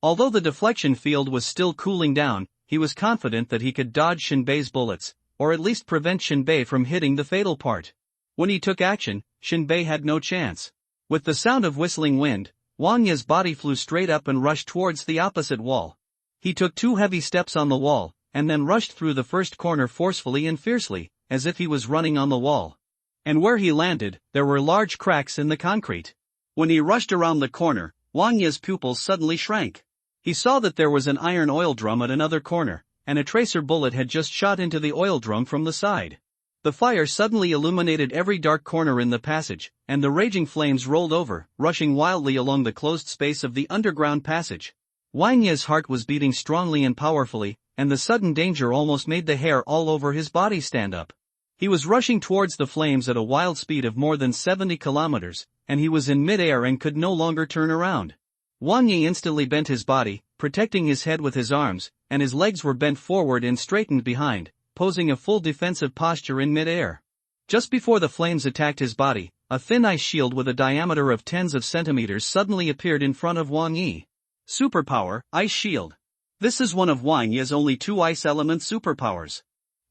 Although the deflection field was still cooling down, he was confident that he could dodge Shinbei's bullets, or at least prevent Shinbei from hitting the fatal part. When he took action, Shinbei had no chance. With the sound of whistling wind, Wang Yi's body flew straight up and rushed towards the opposite wall. He took 2 heavy steps on the wall, and then rushed through the first corner forcefully and fiercely, as if he was running on the wall. And where he landed, there were large cracks in the concrete. When he rushed around the corner, Wang Yi's pupils suddenly shrank. He saw that there was an iron oil drum at another corner, and a tracer bullet had just shot into the oil drum from the side. The fire suddenly illuminated every dark corner in the passage, and the raging flames rolled over, rushing wildly along the closed space of the underground passage. Wang Yi's heart was beating strongly and powerfully, and the sudden danger almost made the hair all over his body stand up. He was rushing towards the flames at a wild speed of more than 70 kilometers, and he was in mid-air and could no longer turn around. Wang Yi instantly bent his body, protecting his head with his arms, and his legs were bent forward and straightened behind, posing a full defensive posture in mid-air. Just before the flames attacked his body, a thin ice shield with a diameter of tens of centimeters suddenly appeared in front of Wang Yi. Superpower, Ice Shield. This is one of Wang Yi's only 2 ice element superpowers.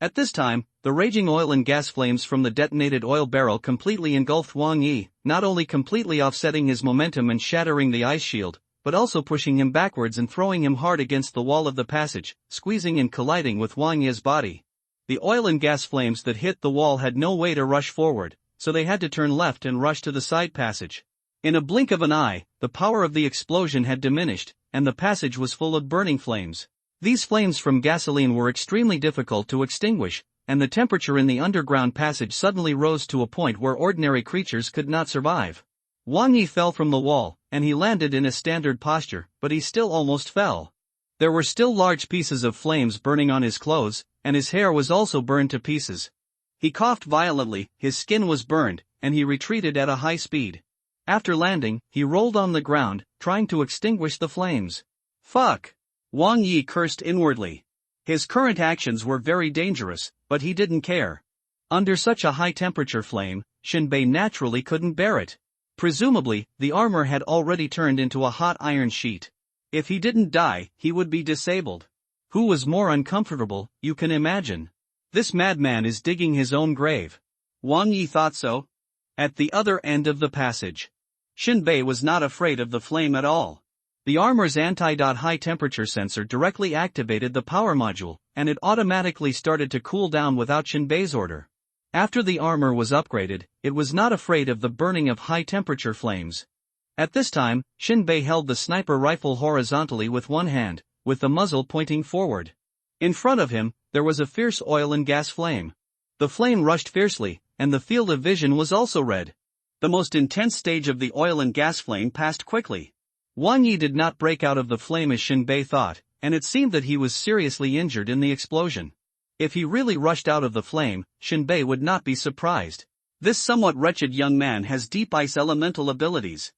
At this time, the raging oil and gas flames from the detonated oil barrel completely engulfed Wang Yi, not only completely offsetting his momentum and shattering the ice shield, but also pushing him backwards and throwing him hard against the wall of the passage, squeezing and colliding with Wang Yi's body. The oil and gas flames that hit the wall had no way to rush forward, so they had to turn left and rush to the side passage. In a blink of an eye, the power of the explosion had diminished, and the passage was full of burning flames. These flames from gasoline were extremely difficult to extinguish, and the temperature in the underground passage suddenly rose to a point where ordinary creatures could not survive. Wang Yi fell from the wall, and he landed in a standard posture, but he still almost fell. There were still large pieces of flames burning on his clothes, and his hair was also burned to pieces. He coughed violently, his skin was burned, and he retreated at a high speed. After landing, he rolled on the ground, trying to extinguish the flames. Fuck! Wang Yi cursed inwardly. His current actions were very dangerous, but he didn't care. Under such a high-temperature flame, Shinbei naturally couldn't bear it. Presumably, the armor had already turned into a hot iron sheet. If he didn't die, he would be disabled. Who was more uncomfortable, you can imagine. This madman is digging his own grave. Wang Yi thought so. At the other end of the passage, Shinbei was not afraid of the flame at all. The armor's anti-high temperature sensor directly activated the power module, and it automatically started to cool down without Shinbei's order. After the armor was upgraded, it was not afraid of the burning of high-temperature flames. At this time, Shinbei held the sniper rifle horizontally with one hand, with the muzzle pointing forward. In front of him, there was a fierce oil and gas flame. The flame rushed fiercely, and the field of vision was also red. The most intense stage of the oil and gas flame passed quickly. Wang Yi did not break out of the flame as Shinbei thought, and it seemed that he was seriously injured in the explosion. If he really rushed out of the flame, Shinbei would not be surprised. This somewhat wretched young man has deep ice elemental abilities.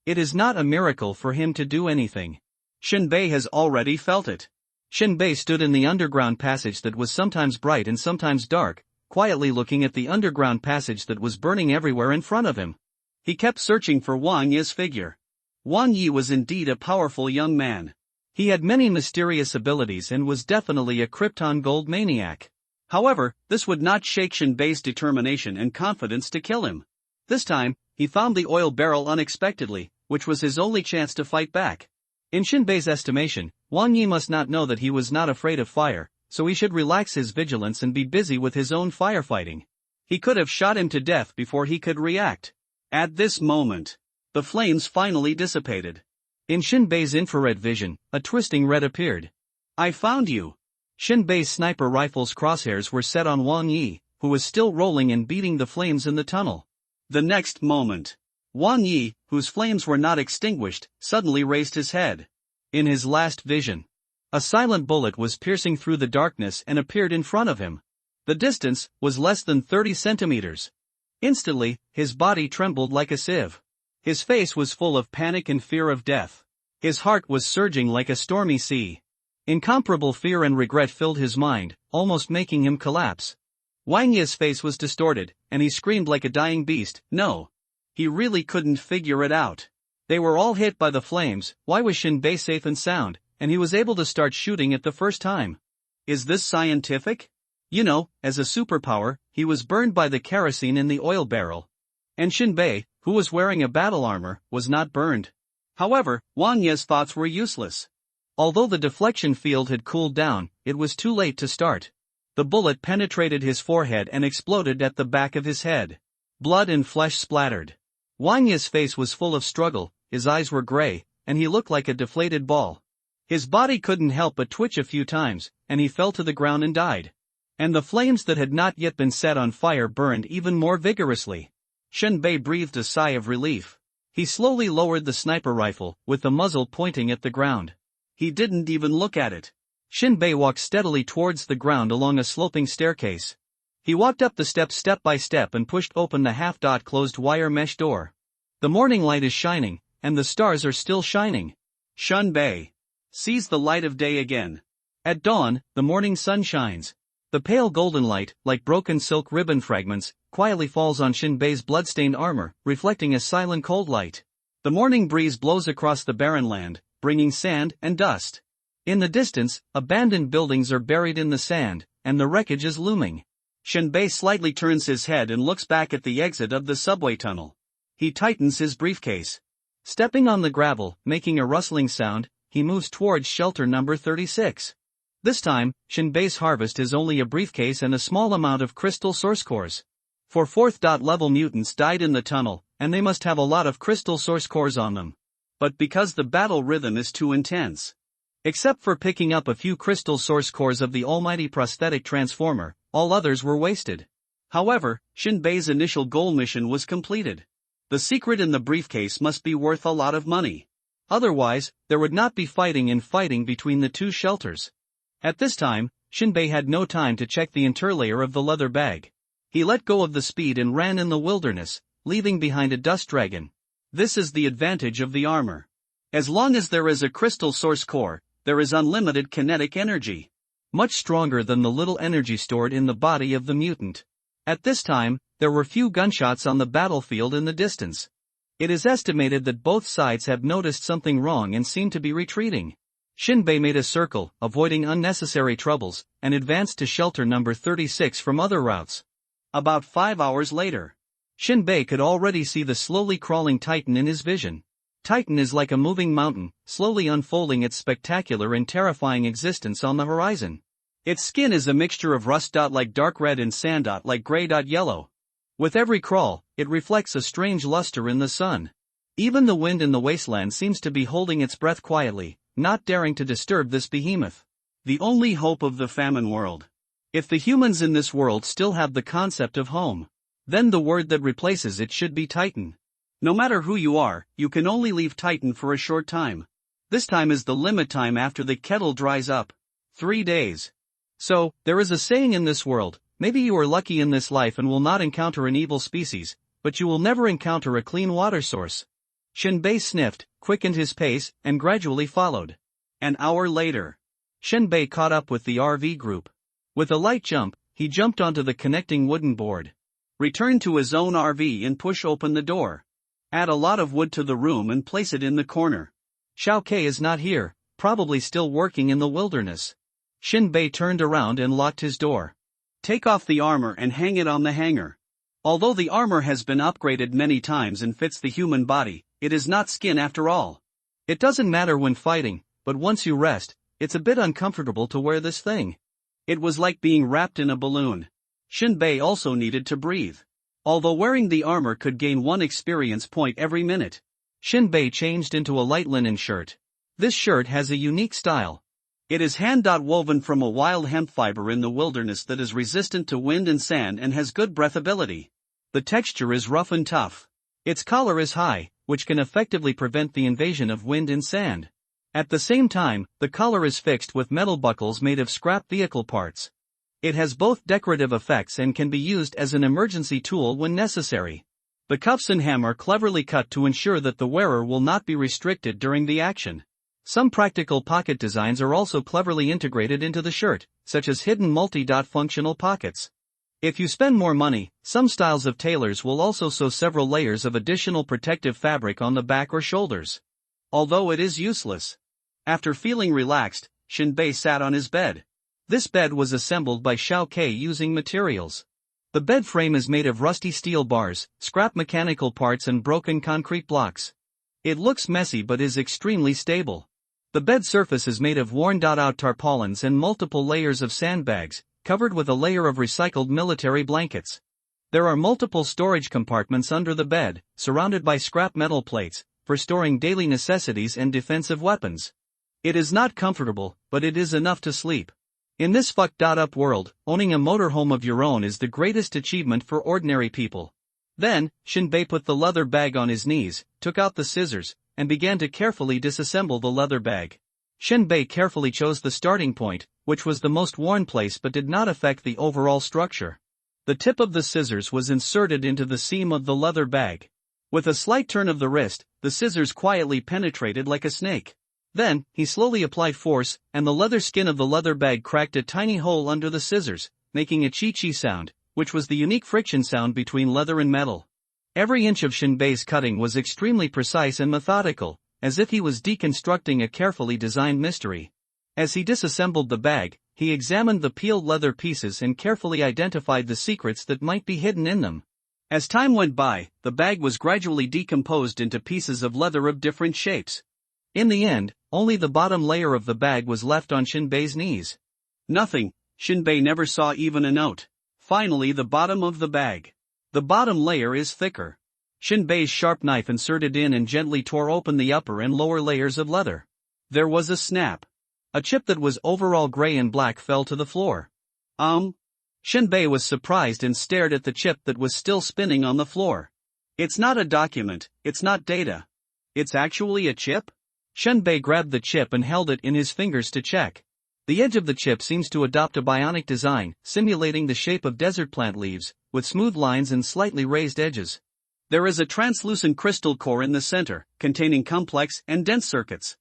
It is not a miracle for him to do anything. Shinbei has already felt it. Shinbei stood in the underground passage that was sometimes bright and sometimes dark, quietly looking at the underground passage that was burning everywhere in front of him. He kept searching for Wang Yi's figure. Wang Yi was indeed a powerful young man. He had many mysterious abilities and was definitely a Krypton gold maniac. However, this would not shake Shinbei's determination and confidence to kill him. This time, he found the oil barrel unexpectedly, which was his only chance to fight back. In Shinbei's estimation, Wang Yi must not know that he was not afraid of fire, so he should relax his vigilance and be busy with his own firefighting. He could have shot him to death before he could react. At this moment, the flames finally dissipated. In Shinbei's infrared vision, a twisting red appeared. I found you. Shinbei's sniper rifle's crosshairs were set on Wang Yi, who was still rolling and beating the flames in the tunnel. The next moment, Wang Yi, whose flames were not extinguished, suddenly raised his head. In his last vision, a silent bullet was piercing through the darkness and appeared in front of him. The distance was less than 30 centimeters. Instantly, his body trembled like a sieve. His face was full of panic and fear of death. His heart was surging like a stormy sea. Incomparable fear and regret filled his mind, almost making him collapse. Wang Yi's face was distorted, and he screamed like a dying beast, no. He really couldn't figure it out. They were all hit by the flames, why was Shinbei safe and sound, and he was able to start shooting it the first time? Is this scientific? You know, as a superpower, he was burned by the kerosene in the oil barrel. And Shinbei, who was wearing a battle armor, was not burned. However, Wang Yi's thoughts were useless. Although the deflection field had cooled down, it was too late to start. The bullet penetrated his forehead and exploded at the back of his head. Blood and flesh splattered. Wang Yi's face was full of struggle, his eyes were gray, and he looked like a deflated ball. His body couldn't help but twitch a few times, and he fell to the ground and died. And the flames that had not yet been set on fire burned even more vigorously. Shinbei breathed a sigh of relief. He slowly lowered the sniper rifle, with the muzzle pointing at the ground. He didn't even look at it. Shinbei walked steadily towards the ground along a sloping staircase. He walked up the steps step by step and pushed open the half-closed wire mesh door. The morning light is shining, and the stars are still shining. Shinbei sees the light of day again. At dawn, the morning sun shines. The pale golden light, like broken silk ribbon fragments, quietly falls on Shinbei's bloodstained armor, reflecting a silent cold light. The morning breeze blows across the barren land, bringing sand and dust. In the distance, abandoned buildings are buried in the sand, and the wreckage is looming. Shinbei slightly turns his head and looks back at the exit of the subway tunnel. He tightens his briefcase. Stepping on the gravel, making a rustling sound, he moves towards shelter number 36. This time, Shinbei's harvest is only a briefcase and a small amount of crystal source cores. For 4th level mutants died in the tunnel, and they must have a lot of crystal source cores on them. But because the battle rhythm is too intense. Except for picking up a few crystal source cores of the almighty prosthetic transformer, all others were wasted. However, Shinbei's initial goal mission was completed. The secret in the briefcase must be worth a lot of money. Otherwise, there would not be fighting between the two shelters. At this time, Shinbei had no time to check the interlayer of the leather bag. He let go of the speed and ran in the wilderness, leaving behind a dust dragon. This is the advantage of the armor. As long as there is a crystal source core, there is unlimited kinetic energy. Much stronger than the little energy stored in the body of the mutant. At this time, there were few gunshots on the battlefield in the distance. It is estimated that both sides have noticed something wrong and seem to be retreating. Shinbei made a circle, avoiding unnecessary troubles, and advanced to shelter number 36 from other routes. About 5 hours later, Shinbei could already see the slowly crawling Titan in his vision. Titan is like a moving mountain, slowly unfolding its spectacular and terrifying existence on the horizon. Its skin is a mixture of rust like dark red and sand like gray yellow. With every crawl, it reflects a strange luster in the sun. Even the wind in the wasteland seems to be holding its breath quietly, not daring to disturb this behemoth. The only hope of the famine world. If the humans in this world still have the concept of home, then the word that replaces it should be Titan. No matter who you are, you can only leave Titan for a short time. This time is the limit time after the kettle dries up. 3 days. So, there is a saying in this world, maybe you are lucky in this life and will not encounter an evil species, but you will never encounter a clean water source. Shinbei sniffed, quickened his pace, and gradually followed. An hour later, Shinbei caught up with the RV group. With a light jump, he jumped onto the connecting wooden board. Return to his own RV and push open the door. Add a lot of wood to the room and place it in the corner. Xiaokei is not here, probably still working in the wilderness. Shinbei turned around and locked his door. Take off the armor and hang it on the hanger. Although the armor has been upgraded many times and fits the human body, it is not skin after all. It doesn't matter when fighting, but once you rest, it's a bit uncomfortable to wear this thing. It was like being wrapped in a balloon. Shinbei also needed to breathe. Although wearing the armor could gain 1 experience point every minute, Shinbei changed into a light linen shirt. This shirt has a unique style. It is hand-woven from a wild hemp fiber in the wilderness that is resistant to wind and sand and has good breathability. The texture is rough and tough. Its collar is high, which can effectively prevent the invasion of wind and sand. At the same time, the collar is fixed with metal buckles made of scrap vehicle parts. It has both decorative effects and can be used as an emergency tool when necessary. The cuffs and hem are cleverly cut to ensure that the wearer will not be restricted during the action. Some practical pocket designs are also cleverly integrated into the shirt, such as hidden multi-dot functional pockets. If you spend more money, some styles of tailors will also sew several layers of additional protective fabric on the back or shoulders. Although it is useless. After feeling relaxed, Shinbei sat on his bed. This bed was assembled by Xiaokei using materials. The bed frame is made of rusty steel bars, scrap mechanical parts and broken concrete blocks. It looks messy but is extremely stable. The bed surface is made of worn-out tarpaulins and multiple layers of sandbags, covered with a layer of recycled military blankets. There are multiple storage compartments under the bed, surrounded by scrap metal plates, for storing daily necessities and defensive weapons. It is not comfortable, but it is enough to sleep. In this fucked-up world, owning a motorhome of your own is the greatest achievement for ordinary people. Then, Shinbei put the leather bag on his knees, took out the scissors, and began to carefully disassemble the leather bag. Shinbei carefully chose the starting point, which was the most worn place but did not affect the overall structure. The tip of the scissors was inserted into the seam of the leather bag. With a slight turn of the wrist, the scissors quietly penetrated like a snake. Then, he slowly applied force, and the leather skin of the leather bag cracked a tiny hole under the scissors, making a chi-chi sound, which was the unique friction sound between leather and metal. Every inch of Shinbei's cutting was extremely precise and methodical, as if he was deconstructing a carefully designed mystery. As he disassembled the bag, he examined the peeled leather pieces and carefully identified the secrets that might be hidden in them. As time went by, the bag was gradually decomposed into pieces of leather of different shapes. In the end, only the bottom layer of the bag was left on Shinbei's knees. Nothing. Shinbei never saw even a note. Finally, the bottom of the bag. The bottom layer is thicker. Shinbei's sharp knife inserted in and gently tore open the upper and lower layers of leather. There was a snap. A chip that was overall gray and black fell to the floor. Shinbei was surprised and stared at the chip that was still spinning on the floor. It's not a document, it's not data. It's actually a chip? Shinbei grabbed the chip and held it in his fingers to check. The edge of the chip seems to adopt a bionic design, simulating the shape of desert plant leaves, with smooth lines and slightly raised edges. There is a translucent crystal core in the center, containing complex and dense circuits.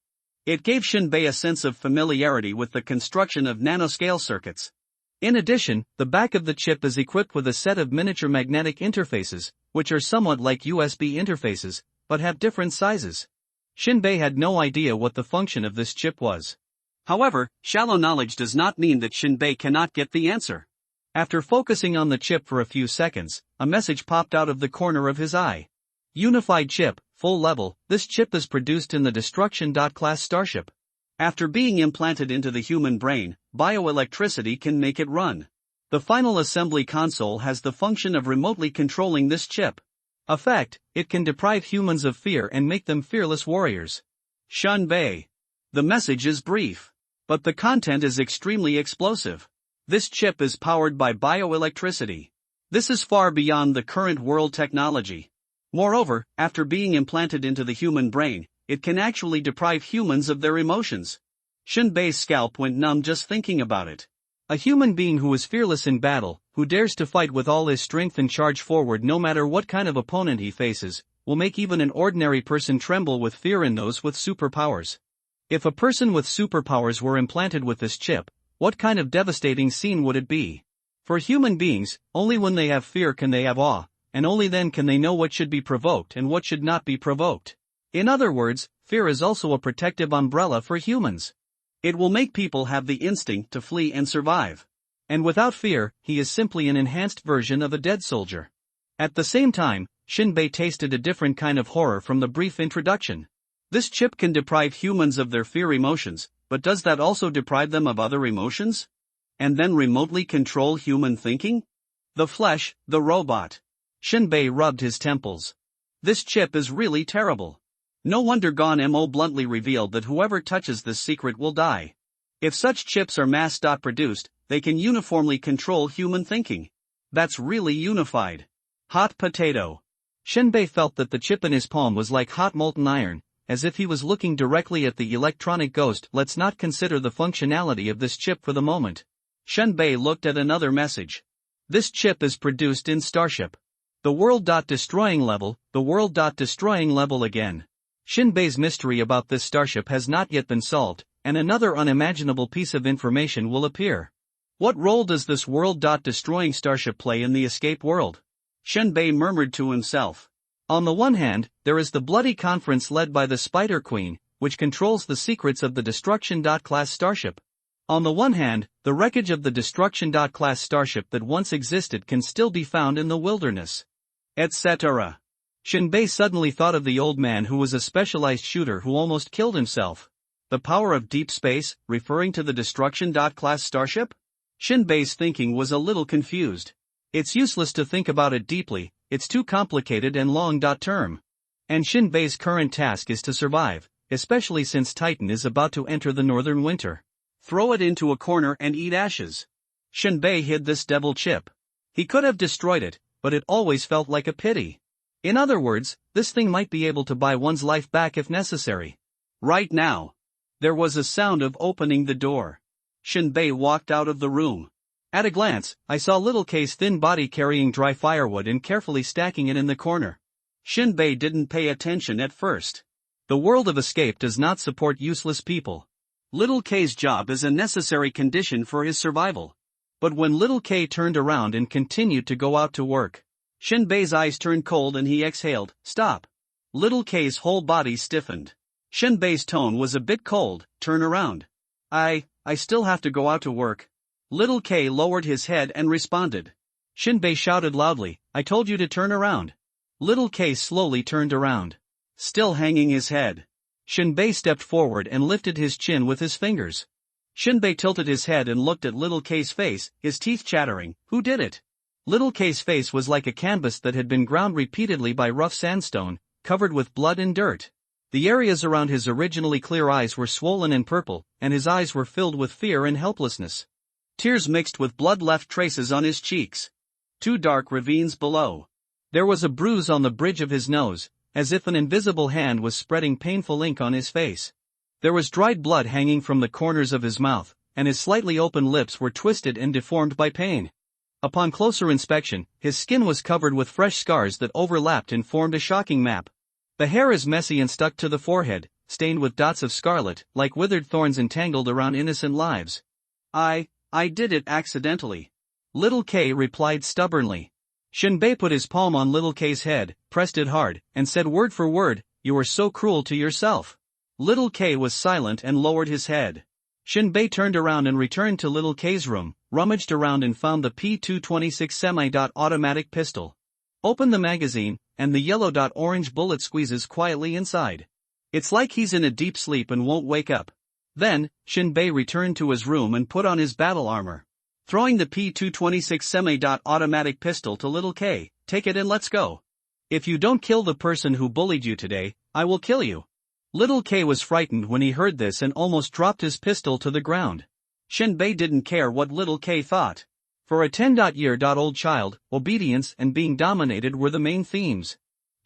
It gave Shinbei a sense of familiarity with the construction of nanoscale circuits. In addition, the back of the chip is equipped with a set of miniature magnetic interfaces, which are somewhat like USB interfaces, but have different sizes. Shinbei had no idea what the function of this chip was. However, shallow knowledge does not mean that Shinbei cannot get the answer. After focusing on the chip for a few seconds, a message popped out of the corner of his eye. Unified chip, full level, this chip is produced in the Destruction.class starship. After being implanted into the human brain, bioelectricity can make it run. The final assembly console has the function of remotely controlling this chip. Effect, it can deprive humans of fear and make them fearless warriors. Shinbei. The message is brief. But the content is extremely explosive. This chip is powered by bioelectricity. This is far beyond the current world technology. Moreover, after being implanted into the human brain, it can actually deprive humans of their emotions. Shinbei's scalp went numb just thinking about it. A human being who is fearless in battle, who dares to fight with all his strength and charge forward no matter what kind of opponent he faces, will make even an ordinary person tremble with fear in those with superpowers. If a person with superpowers were implanted with this chip, what kind of devastating scene would it be? For human beings, only when they have fear can they have awe, and only then can they know what should be provoked and what should not be provoked. In other words, fear is also a protective umbrella for humans. It will make people have the instinct to flee and survive. And without fear, he is simply an enhanced version of a dead soldier. At the same time, Shinbei tasted a different kind of horror from the brief introduction. This chip can deprive humans of their fear emotions, but does that also deprive them of other emotions? And then remotely control human thinking? The flesh, the robot. Shinbei rubbed his temples. This chip is really terrible. No wonder Gon Mo bluntly revealed that whoever touches this secret will die. If such chips are mass-produced, they can uniformly control human thinking. That's really unified. Hot potato. Shinbei felt that the chip in his palm was like hot molten iron, as if he was looking directly at the electronic ghost. Let's not consider the functionality of this chip for the moment. Shinbei looked at another message. This chip is produced in Starship. The world.destroying level, the world.destroying level again. Shinbei's mystery about this starship has not yet been solved, and another unimaginable piece of information will appear. What role does this world.destroying starship play in the escape world? Shinbei murmured to himself. On the one hand, there is the bloody conference led by the Spider Queen, which controls the secrets of the Destruction.class starship. On the one hand, the wreckage of the Destruction.class starship that once existed can still be found in the wilderness. Etc. Shinbei suddenly thought of the old man who was a specialized shooter who almost killed himself. The power of deep space, referring to the Destruction.class starship? Shinbei's thinking was a little confused. It's useless to think about it deeply, it's too complicated and long-term. And Shinbei's current task is to survive, especially since Titan is about to enter the northern winter. Throw it into a corner and eat ashes. Shinbei hid this devil chip. He could have destroyed it, but it always felt like a pity. In other words, this thing might be able to buy one's life back if necessary. Right now. There was a sound of opening the door. Shinbei walked out of the room. At a glance, I saw Little K's thin body carrying dry firewood and carefully stacking it in the corner. Shinbei didn't pay attention at first. The world of escape does not support useless people. Little K's job is a necessary condition for his survival. But when Little K turned around and continued to go out to work, Shinbei's eyes turned cold and he exhaled, "Stop." Little K's whole body stiffened. Shinbei's tone was a bit cold, "Turn around." I still have to go out to work." Little K lowered his head and responded. Shinbei shouted loudly, "I told you to turn around." Little K slowly turned around. Still hanging his head. Shinbei stepped forward and lifted his chin with his fingers. Shinbei tilted his head and looked at Little K's face, his teeth chattering. "Who did it?" Little K's face was like a canvas that had been ground repeatedly by rough sandstone, covered with blood and dirt. The areas around his originally clear eyes were swollen and purple, and his eyes were filled with fear and helplessness. Tears mixed with blood left traces on his cheeks. 2 dark ravines below. There was a bruise on the bridge of his nose, as if an invisible hand was spreading painful ink on his face. There was dried blood hanging from the corners of his mouth, and his slightly open lips were twisted and deformed by pain. Upon closer inspection, his skin was covered with fresh scars that overlapped and formed a shocking map. The hair is messy and stuck to the forehead, stained with dots of scarlet, like withered thorns entangled around innocent lives. I did it accidentally." Little K replied stubbornly. Shinbei put his palm on Little K's head, pressed it hard, and said word for word, "You are so cruel to yourself." Little K was silent and lowered his head. Shinbei turned around and returned to Little K's room, rummaged around and found the P226 semi-automatic pistol. Opened the magazine, and the yellow-orange bullet squeezes quietly inside. It's like he's in a deep sleep and won't wake up. Then, Shinbei returned to his room and put on his battle armor. Throwing the P226 semi-automatic pistol to Little K, "Take it and let's go. If you don't kill the person who bullied you today, I will kill you." Little K was frightened when he heard this and almost dropped his pistol to the ground. Shinbei didn't care what Little K thought. For a 10-year-old child, obedience and being dominated were the main themes.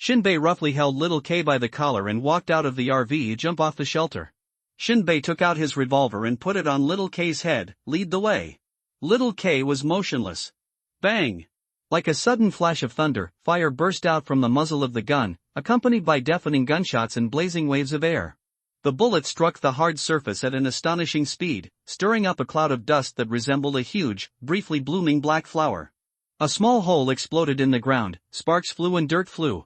Shinbei roughly held little K by the collar and walked out of the RV. Jump off the shelter. Shinbei took out his revolver and put it on little K's head. Lead the way. Little K was motionless. Bang! Like a sudden flash of thunder, fire burst out from the muzzle of the gun, accompanied by deafening gunshots and blazing waves of air. The bullet struck the hard surface at an astonishing speed, stirring up a cloud of dust that resembled a huge, briefly blooming black flower. A small hole exploded in the ground, sparks flew and dirt flew.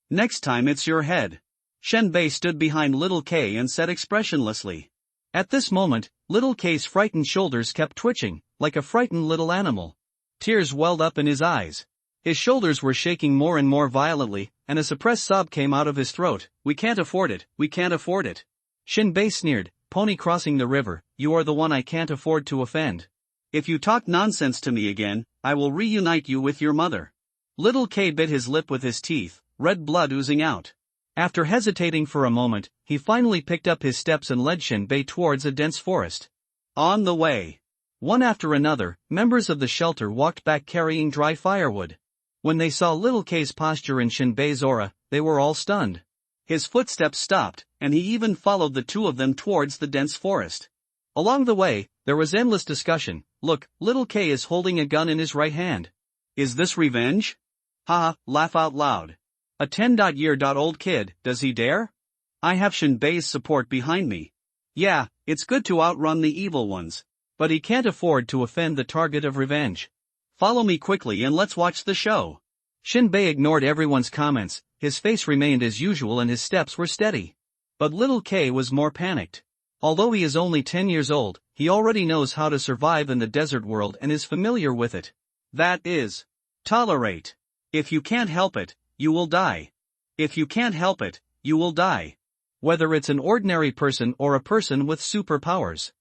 Next time it's your head. Shinbei stood behind little K and said expressionlessly. At this moment, little K's frightened shoulders kept twitching, like a frightened little animal. Tears welled up in his eyes. His shoulders were shaking more and more violently, and a suppressed sob came out of his throat. We can't afford it, we can't afford it. Shinbei sneered, pony crossing the river, you are the one I can't afford to offend. If you talk nonsense to me again, I will reunite you with your mother. Little K bit his lip with his teeth, red blood oozing out. After hesitating for a moment, he finally picked up his steps and led Shinbei towards a dense forest. On the way, one after another, members of the shelter walked back carrying dry firewood. When they saw little K's posture and Shinbei's aura, they were all stunned. His footsteps stopped, and he even followed the two of them towards the dense forest. Along the way, there was endless discussion. Look, little K is holding a gun in his right hand. Is this revenge? Haha, laugh out loud. A 10-year-old kid, does he dare? I have Shinbei's support behind me. Yeah, it's good to outrun the evil ones. But he can't afford to offend the target of revenge. Follow me quickly and let's watch the show. Shinbei ignored everyone's comments, his face remained as usual and his steps were steady. But little K was more panicked. Although he is only 10 years old, he already knows how to survive in the desert world and is familiar with it. That is, tolerate. If you can't help it, you will die. If you can't help it, you will die. Whether it's an ordinary person or a person with superpowers.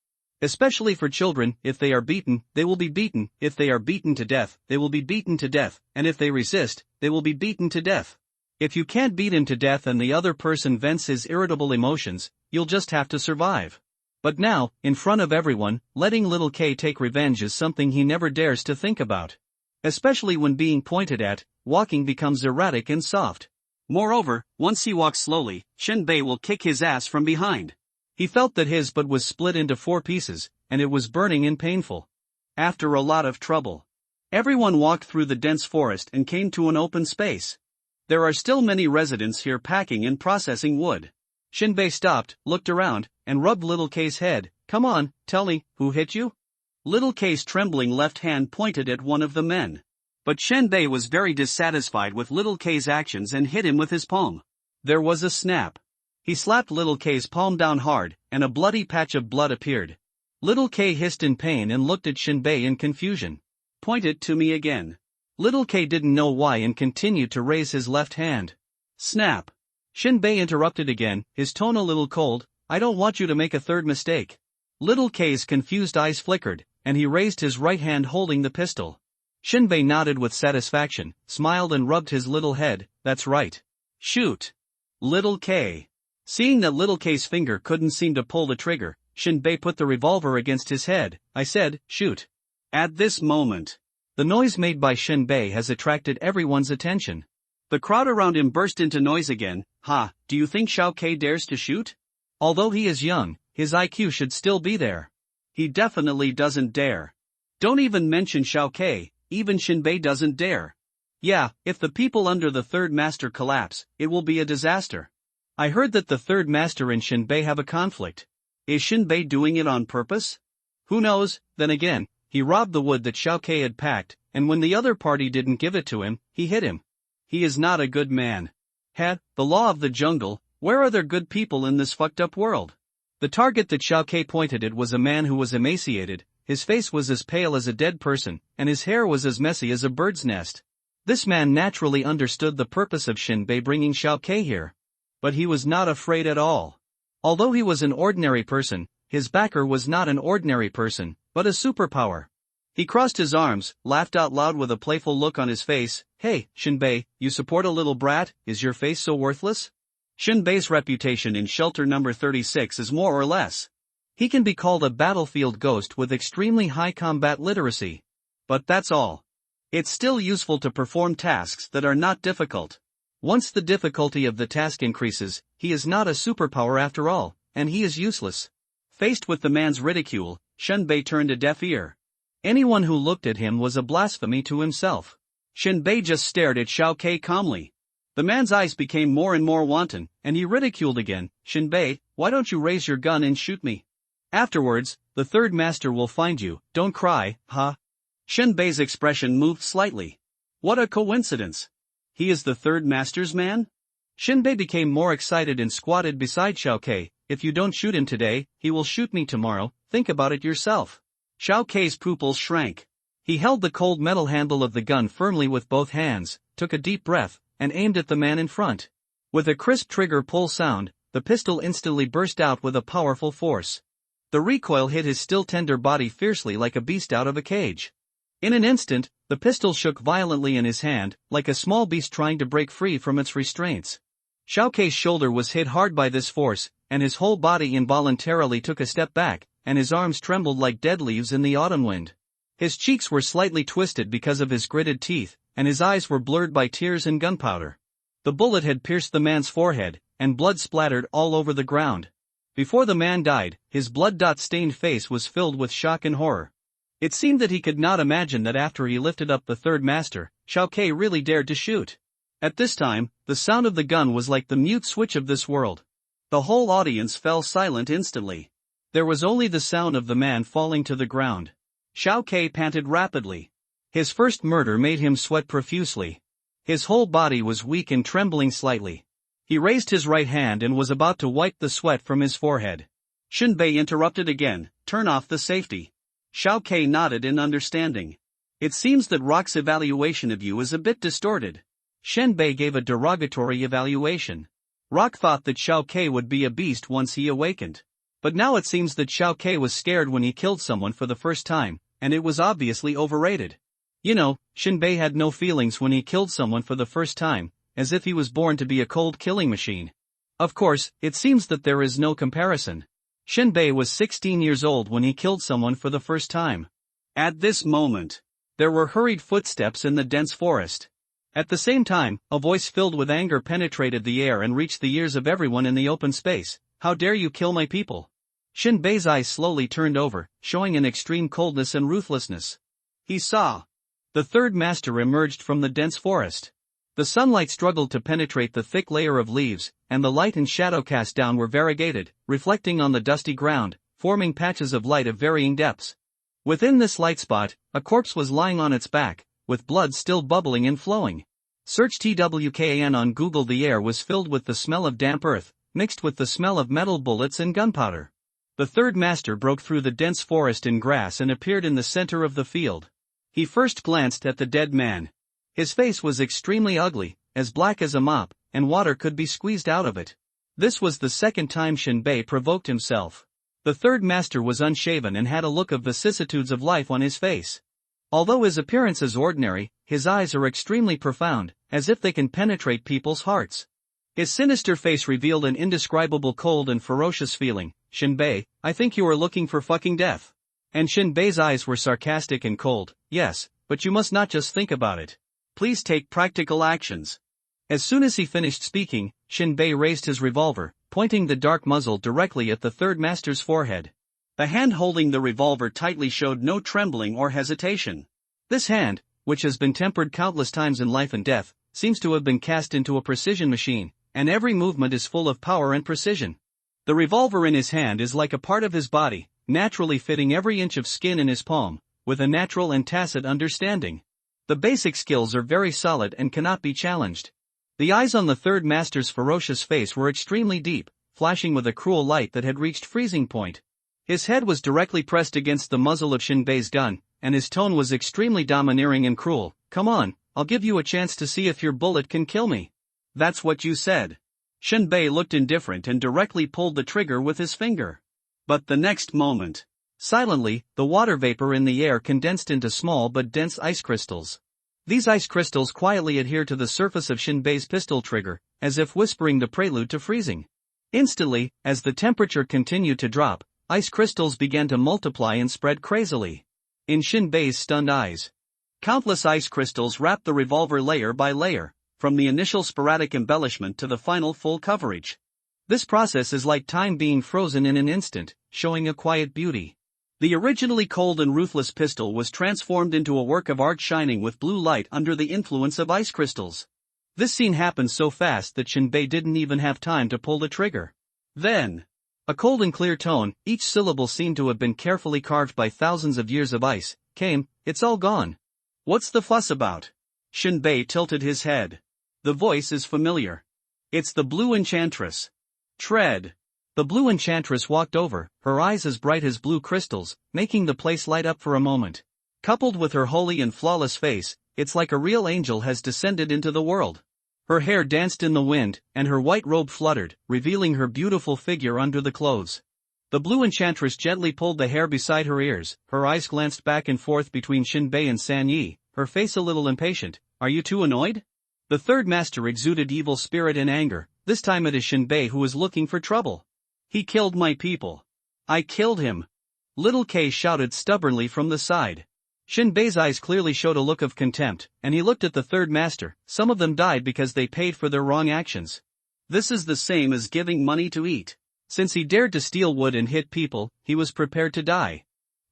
Especially for children, if they are beaten, they will be beaten, if they are beaten to death, they will be beaten to death, and if they resist, they will be beaten to death. If you can't beat him to death and the other person vents his irritable emotions, you'll just have to survive. But now, in front of everyone, letting little K take revenge is something he never dares to think about. Especially when being pointed at, walking becomes erratic and soft. Moreover, once he walks slowly, Shinbei will kick his ass from behind. He felt that his butt was split into 4 pieces, and it was burning and painful. After a lot of trouble, everyone walked through the dense forest and came to an open space. There are still many residents here packing and processing wood. Shinbei stopped, looked around, and rubbed little K's head. Come on, tell me, who hit you? Little K's trembling left hand pointed at one of the men. But Shinbei was very dissatisfied with little K's actions and hit him with his palm. There was a snap. He slapped little K's palm down hard, and a bloody patch of blood appeared. Little K hissed in pain and looked at Shinbei in confusion. Point it to me again. Little K didn't know why and continued to raise his left hand. Snap. Shinbei interrupted again, his tone a little cold. I don't want you to make a third mistake. Little K's confused eyes flickered, and he raised his right hand holding the pistol. Shinbei nodded with satisfaction, smiled and rubbed his little head. That's right. Shoot. Little K. Seeing that little K's finger couldn't seem to pull the trigger, Shinbei put the revolver against his head. I said, shoot. At this moment, the noise made by Shinbei has attracted everyone's attention. The crowd around him burst into noise again. Ha, do you think Xiao K dares to shoot? Although he is young, his IQ should still be there. He definitely doesn't dare. Don't even mention Xiao K, even Shinbei doesn't dare. Yeah, if the people under the third master collapse, it will be a disaster. I heard that the third master and Shinbei have a conflict. Is Shinbei doing it on purpose? Who knows? Then again, he robbed the wood that Xiao K had packed, and when the other party didn't give it to him, he hit him. He is not a good man. The law of the jungle, where are there good people in this fucked up world? The target that Xiao K pointed at was a man who was emaciated, his face was as pale as a dead person, and his hair was as messy as a bird's nest. This man naturally understood the purpose of Shinbei bringing Xiao K here. But he was not afraid at all. Although he was an ordinary person, his backer was not an ordinary person, but a superpower. He crossed his arms, laughed out loud with a playful look on his face. Hey, Shinbei, you support a little brat, is your face so worthless? Shinbei's reputation in shelter number 36 is more or less. He can be called a battlefield ghost with extremely high combat literacy. But that's all. It's still useful to perform tasks that are not difficult. Once the difficulty of the task increases, he is not a superpower after all, and he is useless. Faced with the man's ridicule, Shenbei turned a deaf ear. Anyone who looked at him was a blasphemy to himself. Shenbei just stared at Xiao Kei calmly. The man's eyes became more and more wanton, and he ridiculed again. Shenbei, why don't you raise your gun and shoot me? Afterwards, the third master will find you, don't cry, huh? Shenbei's expression moved slightly. What a coincidence! He is the third master's man? Shenbei became more excited and squatted beside Xiao Kei. If you don't shoot him today, he will shoot me tomorrow, think about it yourself. Xiao Kei's pupils shrank. He held the cold metal handle of the gun firmly with both hands, took a deep breath, and aimed at the man in front. With a crisp trigger pull sound, the pistol instantly burst out with a powerful force. The recoil hit his still tender body fiercely like a beast out of a cage. In an instant, the pistol shook violently in his hand, like a small beast trying to break free from its restraints. Xiao Kei's shoulder was hit hard by this force, and his whole body involuntarily took a step back, and his arms trembled like dead leaves in the autumn wind. His cheeks were slightly twisted because of his gritted teeth, and his eyes were blurred by tears and gunpowder. The bullet had pierced the man's forehead, and blood splattered all over the ground. Before the man died, his blood-stained face was filled with shock and horror. It seemed that he could not imagine that after he lifted up the third master, Xiao Kei really dared to shoot. At this time, the sound of the gun was like the mute switch of this world. The whole audience fell silent instantly. There was only the sound of the man falling to the ground. Xiao Kei panted rapidly. His first murder made him sweat profusely. His whole body was weak and trembling slightly. He raised his right hand and was about to wipe the sweat from his forehead. Shenbei interrupted again, turn off the safety. Xiao Kei nodded in understanding. It seems that Rock's evaluation of you is a bit distorted. Shenbei gave a derogatory evaluation. Rock thought that Xiao Kei would be a beast once he awakened. But now it seems that Xiao Kei was scared when he killed someone for the first time, and it was obviously overrated. You know, Shenbei had no feelings when he killed someone for the first time, as if he was born to be a cold killing machine. Of course, it seems that there is no comparison. Shenbei was 16 years old when he killed someone for the first time. At this moment, there were hurried footsteps in the dense forest. At the same time, a voice filled with anger penetrated the air and reached the ears of everyone in the open space. How dare you kill my people? Shenbei's eyes slowly turned over, showing an extreme coldness and ruthlessness. He saw. The third master emerged from the dense forest. The sunlight struggled to penetrate the thick layer of leaves, and the light and shadow cast down were variegated, reflecting on the dusty ground, forming patches of light of varying depths. Within this light spot, a corpse was lying on its back, with blood still bubbling and flowing. Search TWKAN on Google. The air was filled with the smell of damp earth, mixed with the smell of metal bullets and gunpowder. The third master broke through the dense forest and grass and appeared in the center of the field. He first glanced at the dead man. His face was extremely ugly, as black as a mop, and water could be squeezed out of it. This was the second time Shenbei provoked himself. The third master was unshaven and had a look of vicissitudes of life on his face. Although his appearance is ordinary, his eyes are extremely profound, as if they can penetrate people's hearts. His sinister face revealed an indescribable cold and ferocious feeling. Shenbei, I think you are looking for fucking death. And Shenbei's eyes were sarcastic and cold. Yes, but you must not just think about it. Please take practical actions. As soon as he finished speaking, Shenbei raised his revolver, pointing the dark muzzle directly at the third master's forehead. The hand holding the revolver tightly showed no trembling or hesitation. This hand, which has been tempered countless times in life and death, seems to have been cast into a precision machine, and every movement is full of power and precision. The revolver in his hand is like a part of his body, naturally fitting every inch of skin in his palm, with a natural and tacit understanding. The basic skills are very solid and cannot be challenged. The eyes on the third master's ferocious face were extremely deep, flashing with a cruel light that had reached freezing point. His head was directly pressed against the muzzle of Shenbei's gun, and his tone was extremely domineering and cruel. Come on, I'll give you a chance to see if your bullet can kill me. That's what you said. Shenbei looked indifferent and directly pulled the trigger with his finger. But the next moment, silently, the water vapor in the air condensed into small but dense ice crystals. These ice crystals quietly adhere to the surface of Shenbei's pistol trigger, as if whispering the prelude to freezing. Instantly, as the temperature continued to drop, ice crystals began to multiply and spread crazily. In Shenbei's stunned eyes, countless ice crystals wrapped the revolver layer by layer, from the initial sporadic embellishment to the final full coverage. This process is like time being frozen in an instant, showing a quiet beauty. The originally cold and ruthless pistol was transformed into a work of art shining with blue light under the influence of ice crystals. This scene happened so fast that Shinbei didn't even have time to pull the trigger. Then, a cold and clear tone, each syllable seemed to have been carefully carved by thousands of years of ice, came. It's all gone. What's the fuss about? Shinbei tilted his head. The voice is familiar. It's the Blue Enchantress. Tread. The Blue Enchantress walked over, her eyes as bright as blue crystals, making the place light up for a moment. Coupled with her holy and flawless face, it's like a real angel has descended into the world. Her hair danced in the wind, and her white robe fluttered, revealing her beautiful figure under the clothes. The Blue Enchantress gently pulled the hair beside her ears, her eyes glanced back and forth between Shinbei and Sanyi, her face a little impatient. Are you too annoyed? The third master exuded evil spirit and anger. This time it is Shinbei who is looking for trouble. He killed my people. I killed him. Little K shouted stubbornly from the side. Shinbei's eyes clearly showed a look of contempt, and he looked at the third master. Some of them died because they paid for their wrong actions. This is the same as giving money to eat. Since he dared to steal wood and hit people, he was prepared to die.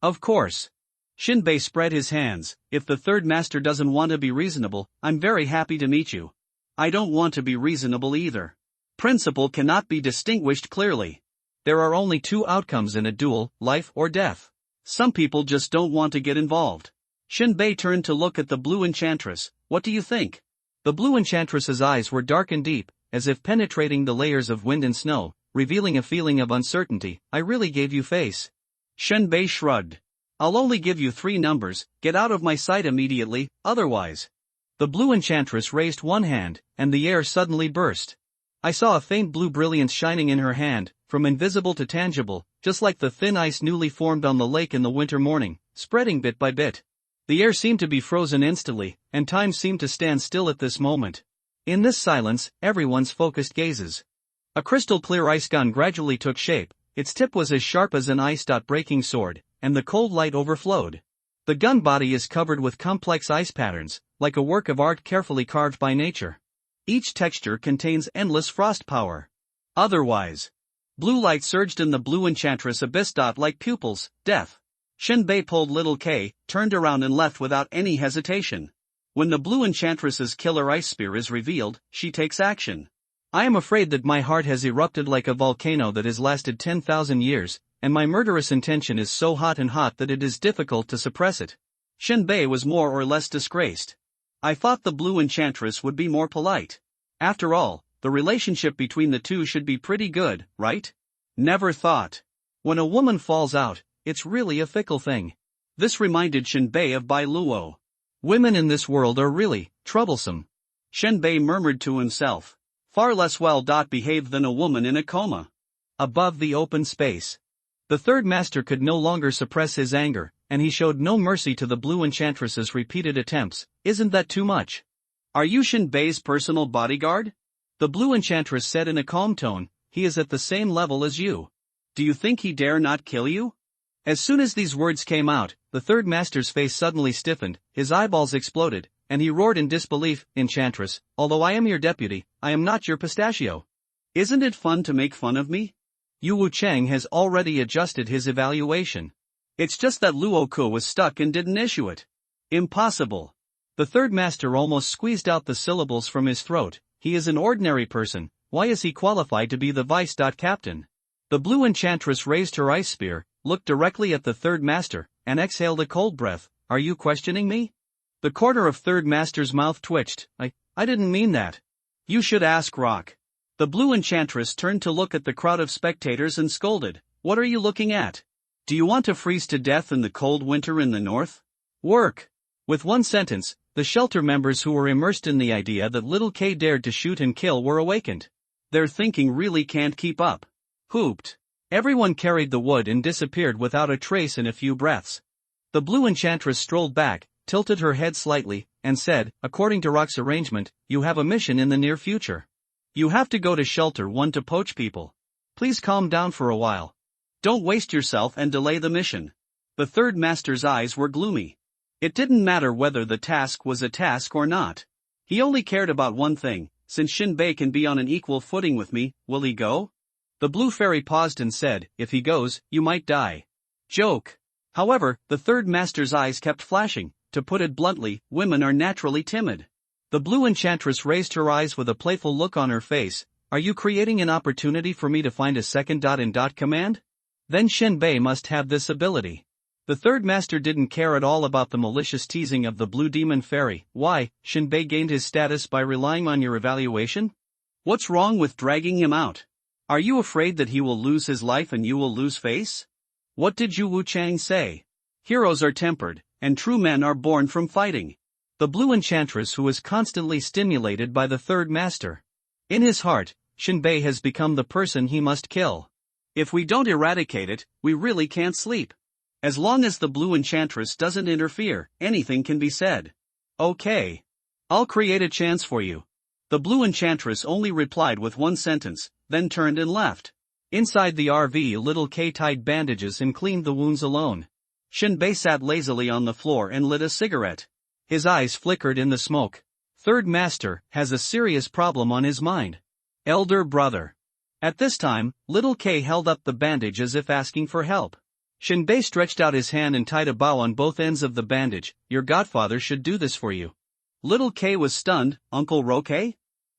Of course. Shinbei spread his hands. If the third master doesn't want to be reasonable, I'm very happy to meet you. I don't want to be reasonable either. Principle cannot be distinguished clearly. There are only two outcomes in a duel, life or death. Some people just don't want to get involved. Shinbei turned to look at the Blue Enchantress. What do you think? The Blue Enchantress's eyes were dark and deep, as if penetrating the layers of wind and snow, revealing a feeling of uncertainty. I really gave you face. Shinbei shrugged. I'll only give you 3 numbers, get out of my sight immediately, otherwise. The Blue Enchantress raised one hand, and the air suddenly burst. I saw a faint blue brilliance shining in her hand, from invisible to tangible, just like the thin ice newly formed on the lake in the winter morning, spreading bit by bit. The air seemed to be frozen instantly, and time seemed to stand still at this moment. In this silence, everyone's focused gazes. A crystal-clear ice gun gradually took shape, its tip was as sharp as an ice-breaking sword, and the cold light overflowed. The gun body is covered with complex ice patterns, like a work of art carefully carved by nature. Each texture contains endless frost power. Otherwise, blue light surged in the Blue Enchantress abyss. Like pupils, death. Shinbei pulled little K, turned around and left without any hesitation. When the Blue Enchantress's killer ice spear is revealed, she takes action. I am afraid that my heart has erupted like a volcano that has lasted 10,000 years, and my murderous intention is so hot that it is difficult to suppress it. Shinbei was more or less disgraced. I thought the Blue Enchantress would be more polite. After all, the relationship between the two should be pretty good, right? Never thought. When a woman falls out, it's really a fickle thing. This reminded Shinbei of Bai Luo. Women in this world are really troublesome. Shinbei murmured to himself. Far less well-behaved than a woman in a coma. Above the open space. The third master could no longer suppress his anger, and he showed no mercy to the Blue Enchantress's repeated attempts. Isn't that too much? Are you Shinbei's personal bodyguard? The Blue Enchantress said in a calm tone. He is at the same level as you. Do you think he dare not kill you? As soon as these words came out, the third master's face suddenly stiffened, his eyeballs exploded, and he roared in disbelief. Enchantress, although I am your deputy, I am not your pistachio. Isn't it fun to make fun of me? Yu Wucheng has already adjusted his evaluation. It's just that Luo Ku was stuck and didn't issue it. Impossible. The third master almost squeezed out the syllables from his throat. He is an ordinary person. Why is he qualified to be the vice-captain? The Blue Enchantress raised her ice spear, looked directly at the third master, and exhaled a cold breath. Are you questioning me? The corner of third master's mouth twitched. I didn't mean that. You should ask Rock. The Blue Enchantress turned to look at the crowd of spectators and scolded. What are you looking at? Do you want to freeze to death in the cold winter in the north? Work! With one sentence, the shelter members who were immersed in the idea that little K dared to shoot and kill were awakened. Their thinking really can't keep up. Hooped. Everyone carried the wood and disappeared without a trace in a few breaths. The Blue Enchantress strolled back, tilted her head slightly, and said, according to Rock's arrangement, you have a mission in the near future. You have to go to Shelter 1 to poach people. Please calm down for a while. Don't waste yourself and delay the mission. The third master's eyes were gloomy. It didn't matter whether the task was a task or not. He only cared about one thing: since Shinbei can be on an equal footing with me, will he go? The blue fairy paused and said, if he goes, you might die. Joke. However, the third master's eyes kept flashing. To put it bluntly, women are naturally timid. The blue enchantress raised her eyes with a playful look on her face. Are you creating an opportunity for me to find a second in command? Then Shinbei must have this ability. The third master didn't care at all about the malicious teasing of the blue demon fairy. Why, Shinbei gained his status by relying on your evaluation? What's wrong with dragging him out? Are you afraid that he will lose his life and you will lose face? What did Yu Wuchang say? Heroes are tempered, and true men are born from fighting. The blue enchantress who is constantly stimulated by the third master. In his heart, Shinbei has become the person he must kill. If we don't eradicate it, we really can't sleep. As long as the blue enchantress doesn't interfere, anything can be said. Okay. I'll create a chance for you. The blue enchantress only replied with one sentence, then turned and left. Inside the RV, little K tied bandages and cleaned the wounds alone. Shinbei sat lazily on the floor and lit a cigarette. His eyes flickered in the smoke. Third master has a serious problem on his mind. Elder brother. At this time, little K held up the bandage as if asking for help. Shinbei stretched out his hand and tied a bow on both ends of the bandage. Your godfather should do this for you. Little K was stunned. Uncle Roque?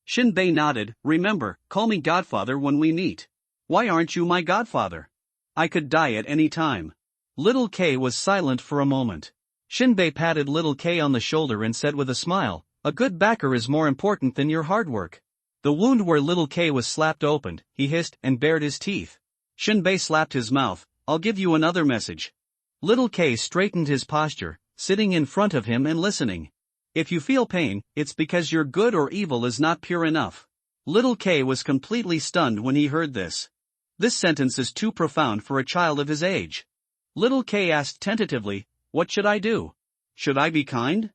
Shinbei nodded. Remember, call me godfather when we meet. Why aren't you my godfather? I could die at any time. Little K was silent for a moment. Shinbei patted little K on the shoulder and said with a smile, a good backer is more important than your hard work. The wound where little K was slapped opened. He hissed and bared his teeth. Shinbei slapped his mouth. I'll give you another message. Little K straightened his posture, sitting in front of him and listening. If you feel pain, it's because your good or evil is not pure enough. Little K was completely stunned when he heard this. This sentence is too profound for a child of his age. Little K asked tentatively, what should I do? Should I be kind?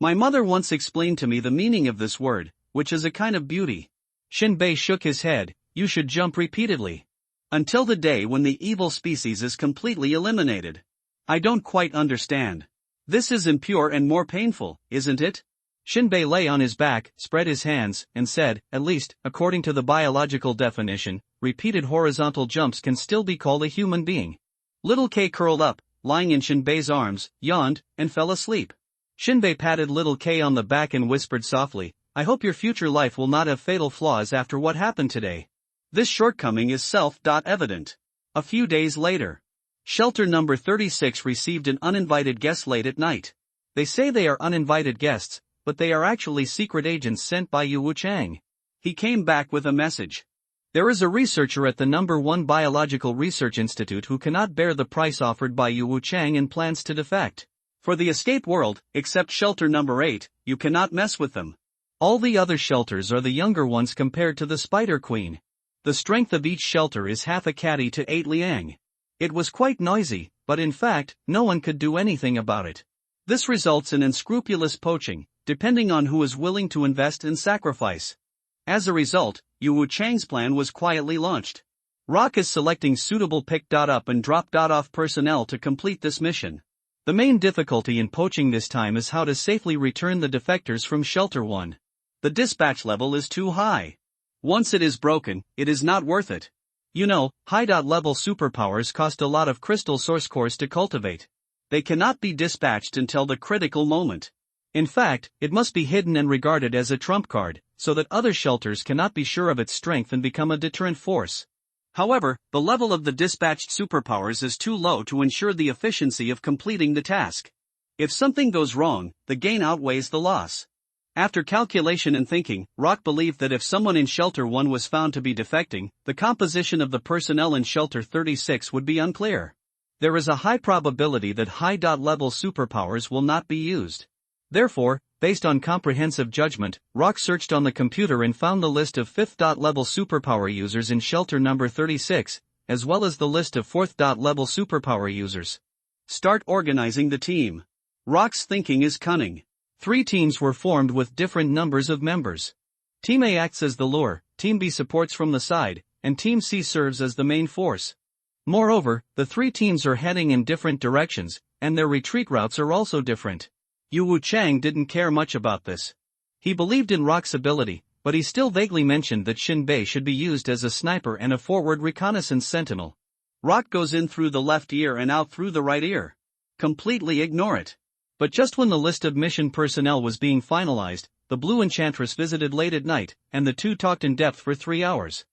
My mother once explained to me the meaning of this word, which is a kind of beauty. Shinbei shook his head. You should jump repeatedly. Until the day when the evil species is completely eliminated. I don't quite understand. This is impure and more painful, isn't it? Shinbei lay on his back, spread his hands, and said, at least, according to the biological definition, repeated horizontal jumps can still be called a human being. Little K curled up, lying in Shinbei's arms, yawned, and fell asleep. Shinbei patted little K on the back and whispered softly, I hope your future life will not have fatal flaws after what happened today. This shortcoming is self-evident. A few days later. Shelter number 36 received an uninvited guest late at night. They say they are uninvited guests, but they are actually secret agents sent by Yu Wuchang. He came back with a message. There is a researcher at the number 1 Biological Research Institute who cannot bear the price offered by Yu Wuchang and plans to defect. For the escape world, except shelter number 8, you cannot mess with them. All the other shelters are the younger ones compared to the Spider Queen. The strength of each shelter is half a catty to 8 liang. It was quite noisy, but in fact, no one could do anything about it. This results in unscrupulous poaching, depending on who is willing to invest and sacrifice. As a result, Yu Wuchang's plan was quietly launched. Rock is selecting suitable pick-up and drop-off personnel to complete this mission. The main difficulty in poaching this time is how to safely return the defectors from Shelter 1. The dispatch level is too high. Once it is broken, it is not worth it. You know, high-level superpowers cost a lot of crystal source cores to cultivate. They cannot be dispatched until the critical moment. In fact, it must be hidden and regarded as a trump card, so that other shelters cannot be sure of its strength and become a deterrent force. However, the level of the dispatched superpowers is too low to ensure the efficiency of completing the task. If something goes wrong, the gain outweighs the loss. After calculation and thinking, Rock believed that if someone in Shelter 1 was found to be defecting, the composition of the personnel in Shelter 36 would be unclear. There is a high probability that high-level superpowers will not be used. Therefore, based on comprehensive judgment, Rock searched on the computer and found the list of 5th-level superpower users in Shelter number 36, as well as the list of 4th-level superpower users. Start organizing the team. Rock's thinking is cunning. 3 teams were formed with different numbers of members. Team A acts as the lure, Team B supports from the side, and Team C serves as the main force. Moreover, the 3 teams are heading in different directions, and their retreat routes are also different. Yu Wuchang didn't care much about this. He believed in Rock's ability, but he still vaguely mentioned that Shinbei should be used as a sniper and a forward reconnaissance sentinel. Rock goes in through the left ear and out through the right ear. Completely ignore it. But just when the list of mission personnel was being finalized, the Blue Enchantress visited late at night, and the two talked in depth for 3 hours.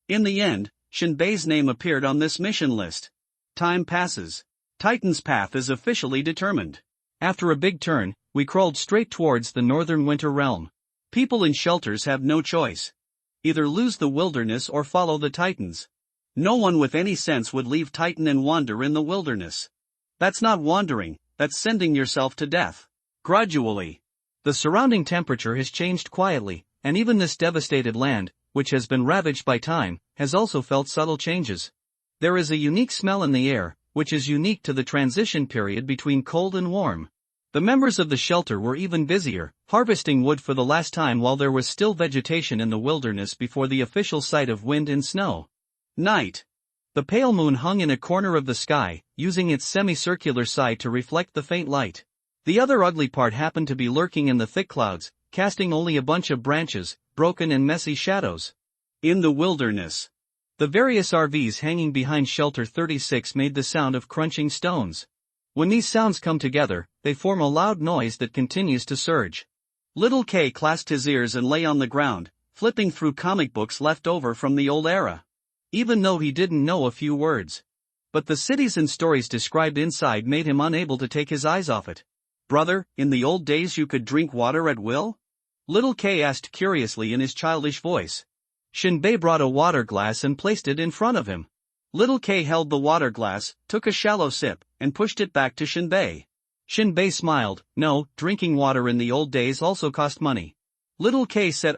In the end, Shinbei's name appeared on this mission list. Time passes. Titan's path is officially determined. After a big turn, we crawled straight towards the northern winter realm. People in shelters have no choice. Either lose the wilderness or follow the Titans. No one with any sense would leave Titan and wander in the wilderness. That's not wandering, that's sending yourself to death. Gradually, the surrounding temperature has changed quietly, and even this devastated land, which has been ravaged by time, has also felt subtle changes. There is a unique smell in the air, which is unique to the transition period between cold and warm. The members of the shelter were even busier, harvesting wood for the last time while there was still vegetation in the wilderness before the official sight of wind and snow. Night. The pale moon hung in a corner of the sky, using its semicircular side to reflect the faint light. The other ugly part happened to be lurking in the thick clouds, casting only a bunch of branches, broken and messy shadows. In the wilderness, the various RVs hanging behind Shelter 36 made the sound of crunching stones. When these sounds come together, they form a loud noise that continues to surge. Little K clasped his ears and lay on the ground, flipping through comic books left over from the old era. Even though he didn't know a few words. But the cities and stories described inside made him unable to take his eyes off it. Brother, in the old days you could drink water at will? Little K asked curiously in his childish voice. Shinbei brought a water glass and placed it in front of him. Little K held the water glass, took a shallow sip, and pushed it back to Shinbei. Shinbei smiled. No, drinking water in the old days also cost money. Little K said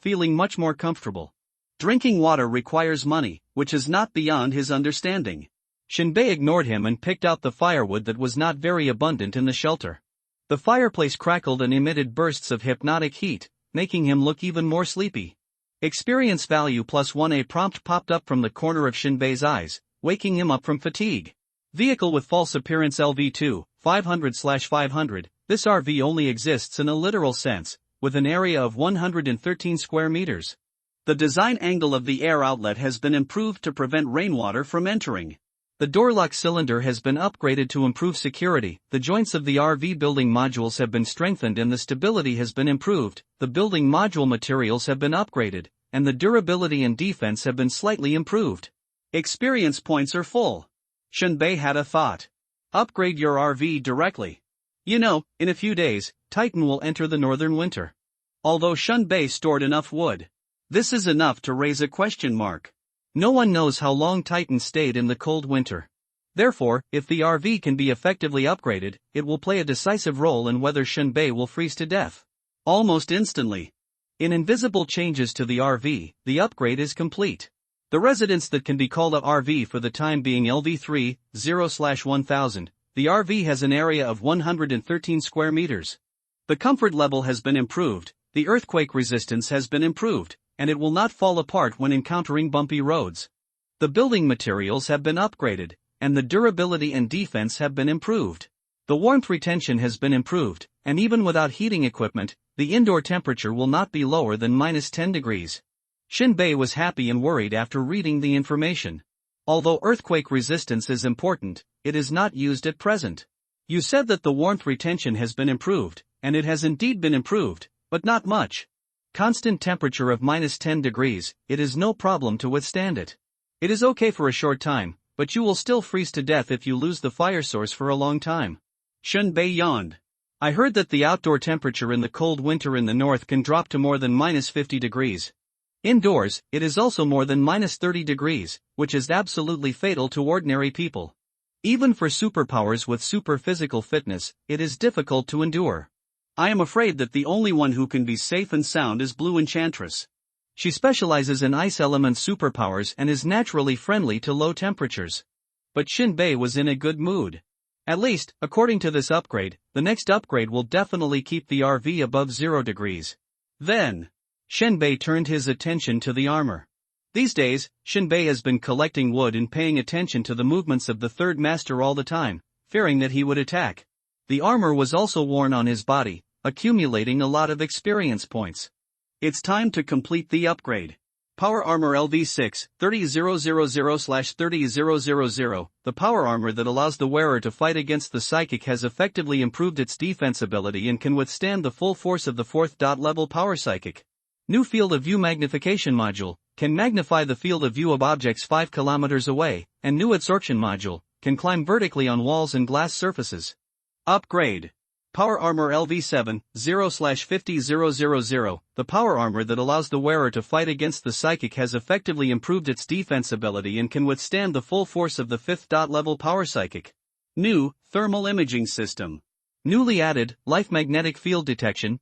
feeling much more comfortable. Drinking water requires money, which is not beyond his understanding. Shinbei ignored him and picked out the firewood that was not very abundant in the shelter. The fireplace crackled and emitted bursts of hypnotic heat, making him look even more sleepy. Experience value +1. A prompt popped up from the corner of Shinbei's eyes, waking him up from fatigue. Vehicle with false appearance LV2, 500/500. This RV only exists in a literal sense, with an area of 113 square meters. The design angle of the air outlet has been improved to prevent rainwater from entering. The door lock cylinder has been upgraded to improve security, the joints of the RV building modules have been strengthened and the stability has been improved, the building module materials have been upgraded, and the durability and defense have been slightly improved. Experience points are full. Shinbei had a thought. Upgrade your RV directly. In a few days, Titan will enter the northern winter. Although Shinbei stored enough wood, this is enough to raise a question mark. No one knows how long Titan stayed in the cold winter. Therefore, if the RV can be effectively upgraded, it will play a decisive role in whether Shinbei will freeze to death. Almost instantly. In invisible changes to the RV, the upgrade is complete. The residence that can be called a RV for the time being LV3, 0/1000, the RV has an area of 113 square meters. The comfort level has been improved, the earthquake resistance has been improved, and it will not fall apart when encountering bumpy roads. The building materials have been upgraded, and the durability and defense have been improved. The warmth retention has been improved, and even without heating equipment, the indoor temperature will not be lower than -10 degrees. Shinbei was happy and worried after reading the information. Although earthquake resistance is important, it is not used at present. You said that the warmth retention has been improved, and it has indeed been improved, but not much. Constant temperature of -10 degrees, it is no problem to withstand it. It is okay for a short time, but you will still freeze to death if you lose the fire source for a long time. Shinbei yawned. I heard that the outdoor temperature in the cold winter in the north can drop to more than -50 degrees. Indoors, it is also more than -30 degrees, which is absolutely fatal to ordinary people. Even for superpowers with super physical fitness, it is difficult to endure. I am afraid that the only one who can be safe and sound is Blue Enchantress. She specializes in ice element superpowers and is naturally friendly to low temperatures. But Shinbei was in a good mood. At least, according to this upgrade, the next upgrade will definitely keep the RV above 0 degrees. Then, Shinbei turned his attention to the armor. These days, Shinbei has been collecting wood and paying attention to the movements of the third master all the time, fearing that he would attack. The armor was also worn on his body, accumulating a lot of experience points. It's time to complete the upgrade. Power Armor LV6, 30000/30000. The power armor that allows the wearer to fight against the psychic has effectively improved its defense ability and can withstand the full force of the 4th level power psychic. New Field of View Magnification Module, can magnify the field of view of objects 5 kilometers away, and New Adsorption Module, can climb vertically on walls and glass surfaces. Upgrade. Power Armor LV7, 0/50000. The power armor that allows the wearer to fight against the psychic has effectively improved its defense ability and can withstand the full force of the 5th level power psychic. New Thermal Imaging System. Newly added Life Magnetic Field Detection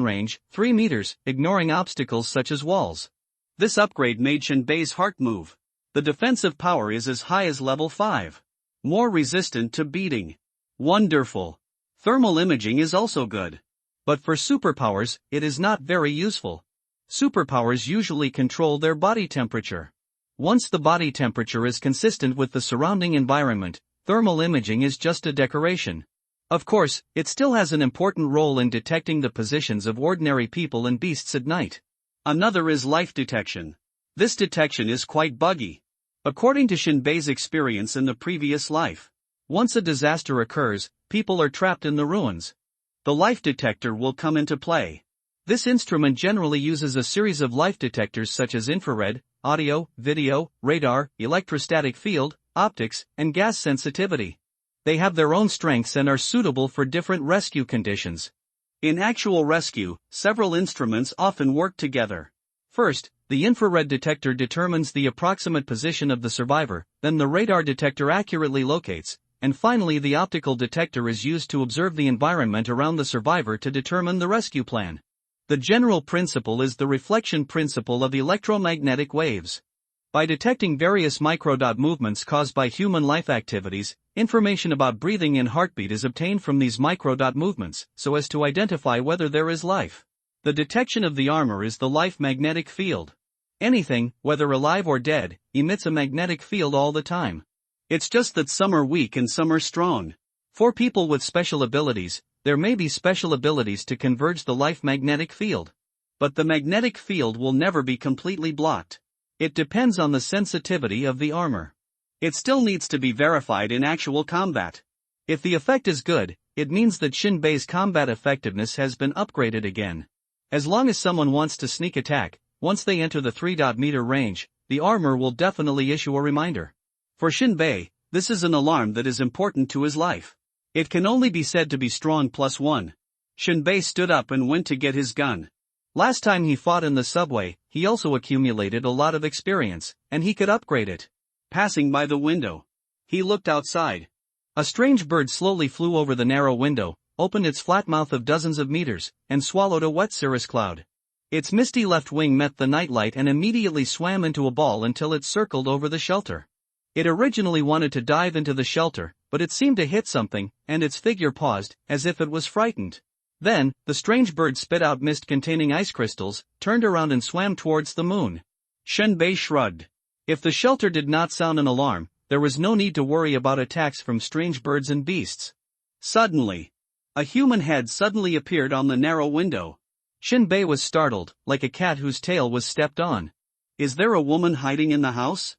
range, 3 meters, ignoring obstacles such as walls. This upgrade made Shinbei's heart move. The defensive power is as high as level 5. More resistant to beating. Wonderful. Thermal imaging is also good. But for superpowers, it is not very useful. Superpowers usually control their body temperature. Once the body temperature is consistent with the surrounding environment, thermal imaging is just a decoration. Of course, it still has an important role in detecting the positions of ordinary people and beasts at night. Another is life detection. This detection is quite buggy. According to Shinbei's experience in the previous life, once a disaster occurs, people are trapped in the ruins. The life detector will come into play. This instrument generally uses a series of life detectors such as infrared, audio, video, radar, electrostatic field, optics, and gas sensitivity. They have their own strengths and are suitable for different rescue conditions. In actual rescue, several instruments often work together. First, the infrared detector determines the approximate position of the survivor, then the radar detector accurately locates, and finally the optical detector is used to observe the environment around the survivor to determine the rescue plan. The general principle is the reflection principle of electromagnetic waves. By detecting various microdot movements caused by human life activities, information about breathing and heartbeat is obtained from these microdot movements, so as to identify whether there is life. The detection of the armor is the life magnetic field. Anything, whether alive or dead, emits a magnetic field all the time. It's just that some are weak and some are strong. For people with special abilities, there may be special abilities to converge the life magnetic field. But the magnetic field will never be completely blocked. It depends on the sensitivity of the armor. It still needs to be verified in actual combat. If the effect is good, it means that Shinbei's combat effectiveness has been upgraded again. As long as someone wants to sneak attack, once they enter the 3-meter range, the armor will definitely issue a reminder. For Shinbei, this is an alarm that is important to his life. It can only be said to be strong +1. Shinbei stood up and went to get his gun. Last time he fought in the subway, he also accumulated a lot of experience, and he could upgrade it. Passing by the window, he looked outside. A strange bird slowly flew over the narrow window, opened its flat mouth of dozens of meters, and swallowed a wet cirrus cloud. Its misty left wing met the nightlight and immediately swam into a ball until it circled over the shelter. It originally wanted to dive into the shelter, but it seemed to hit something, and its figure paused, as if it was frightened. Then, the strange bird spit out mist containing ice crystals, turned around and swam towards the moon. Shinbei shrugged. If the shelter did not sound an alarm, there was no need to worry about attacks from strange birds and beasts. Suddenly, a human head suddenly appeared on the narrow window. Shinbei was startled, like a cat whose tail was stepped on. Is there a woman hiding in the house?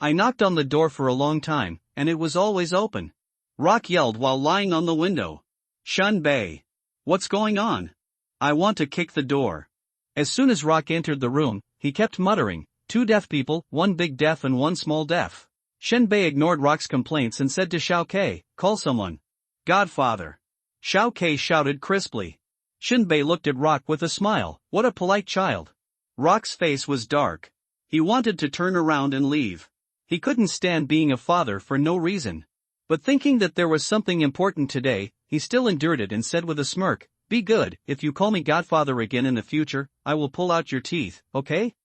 I knocked on the door for a long time, and it was always open. Rock yelled while lying on the window. Shinbei. What's going on? I want to kick the door. As soon as Rock entered the room, he kept muttering, 2 deaf people, 1 big deaf and 1 small deaf. Shinbei ignored Rock's complaints and said to Xiao Kei, call someone. Godfather. Xiao Kei shouted crisply. Shinbei looked at Rock with a smile. What a polite child. Rock's face was dark. He wanted to turn around and leave. He couldn't stand being a father for no reason. But thinking that there was something important today, he still endured it and said with a smirk, be good, if you call me Godfather again in the future, I will pull out your teeth, okay?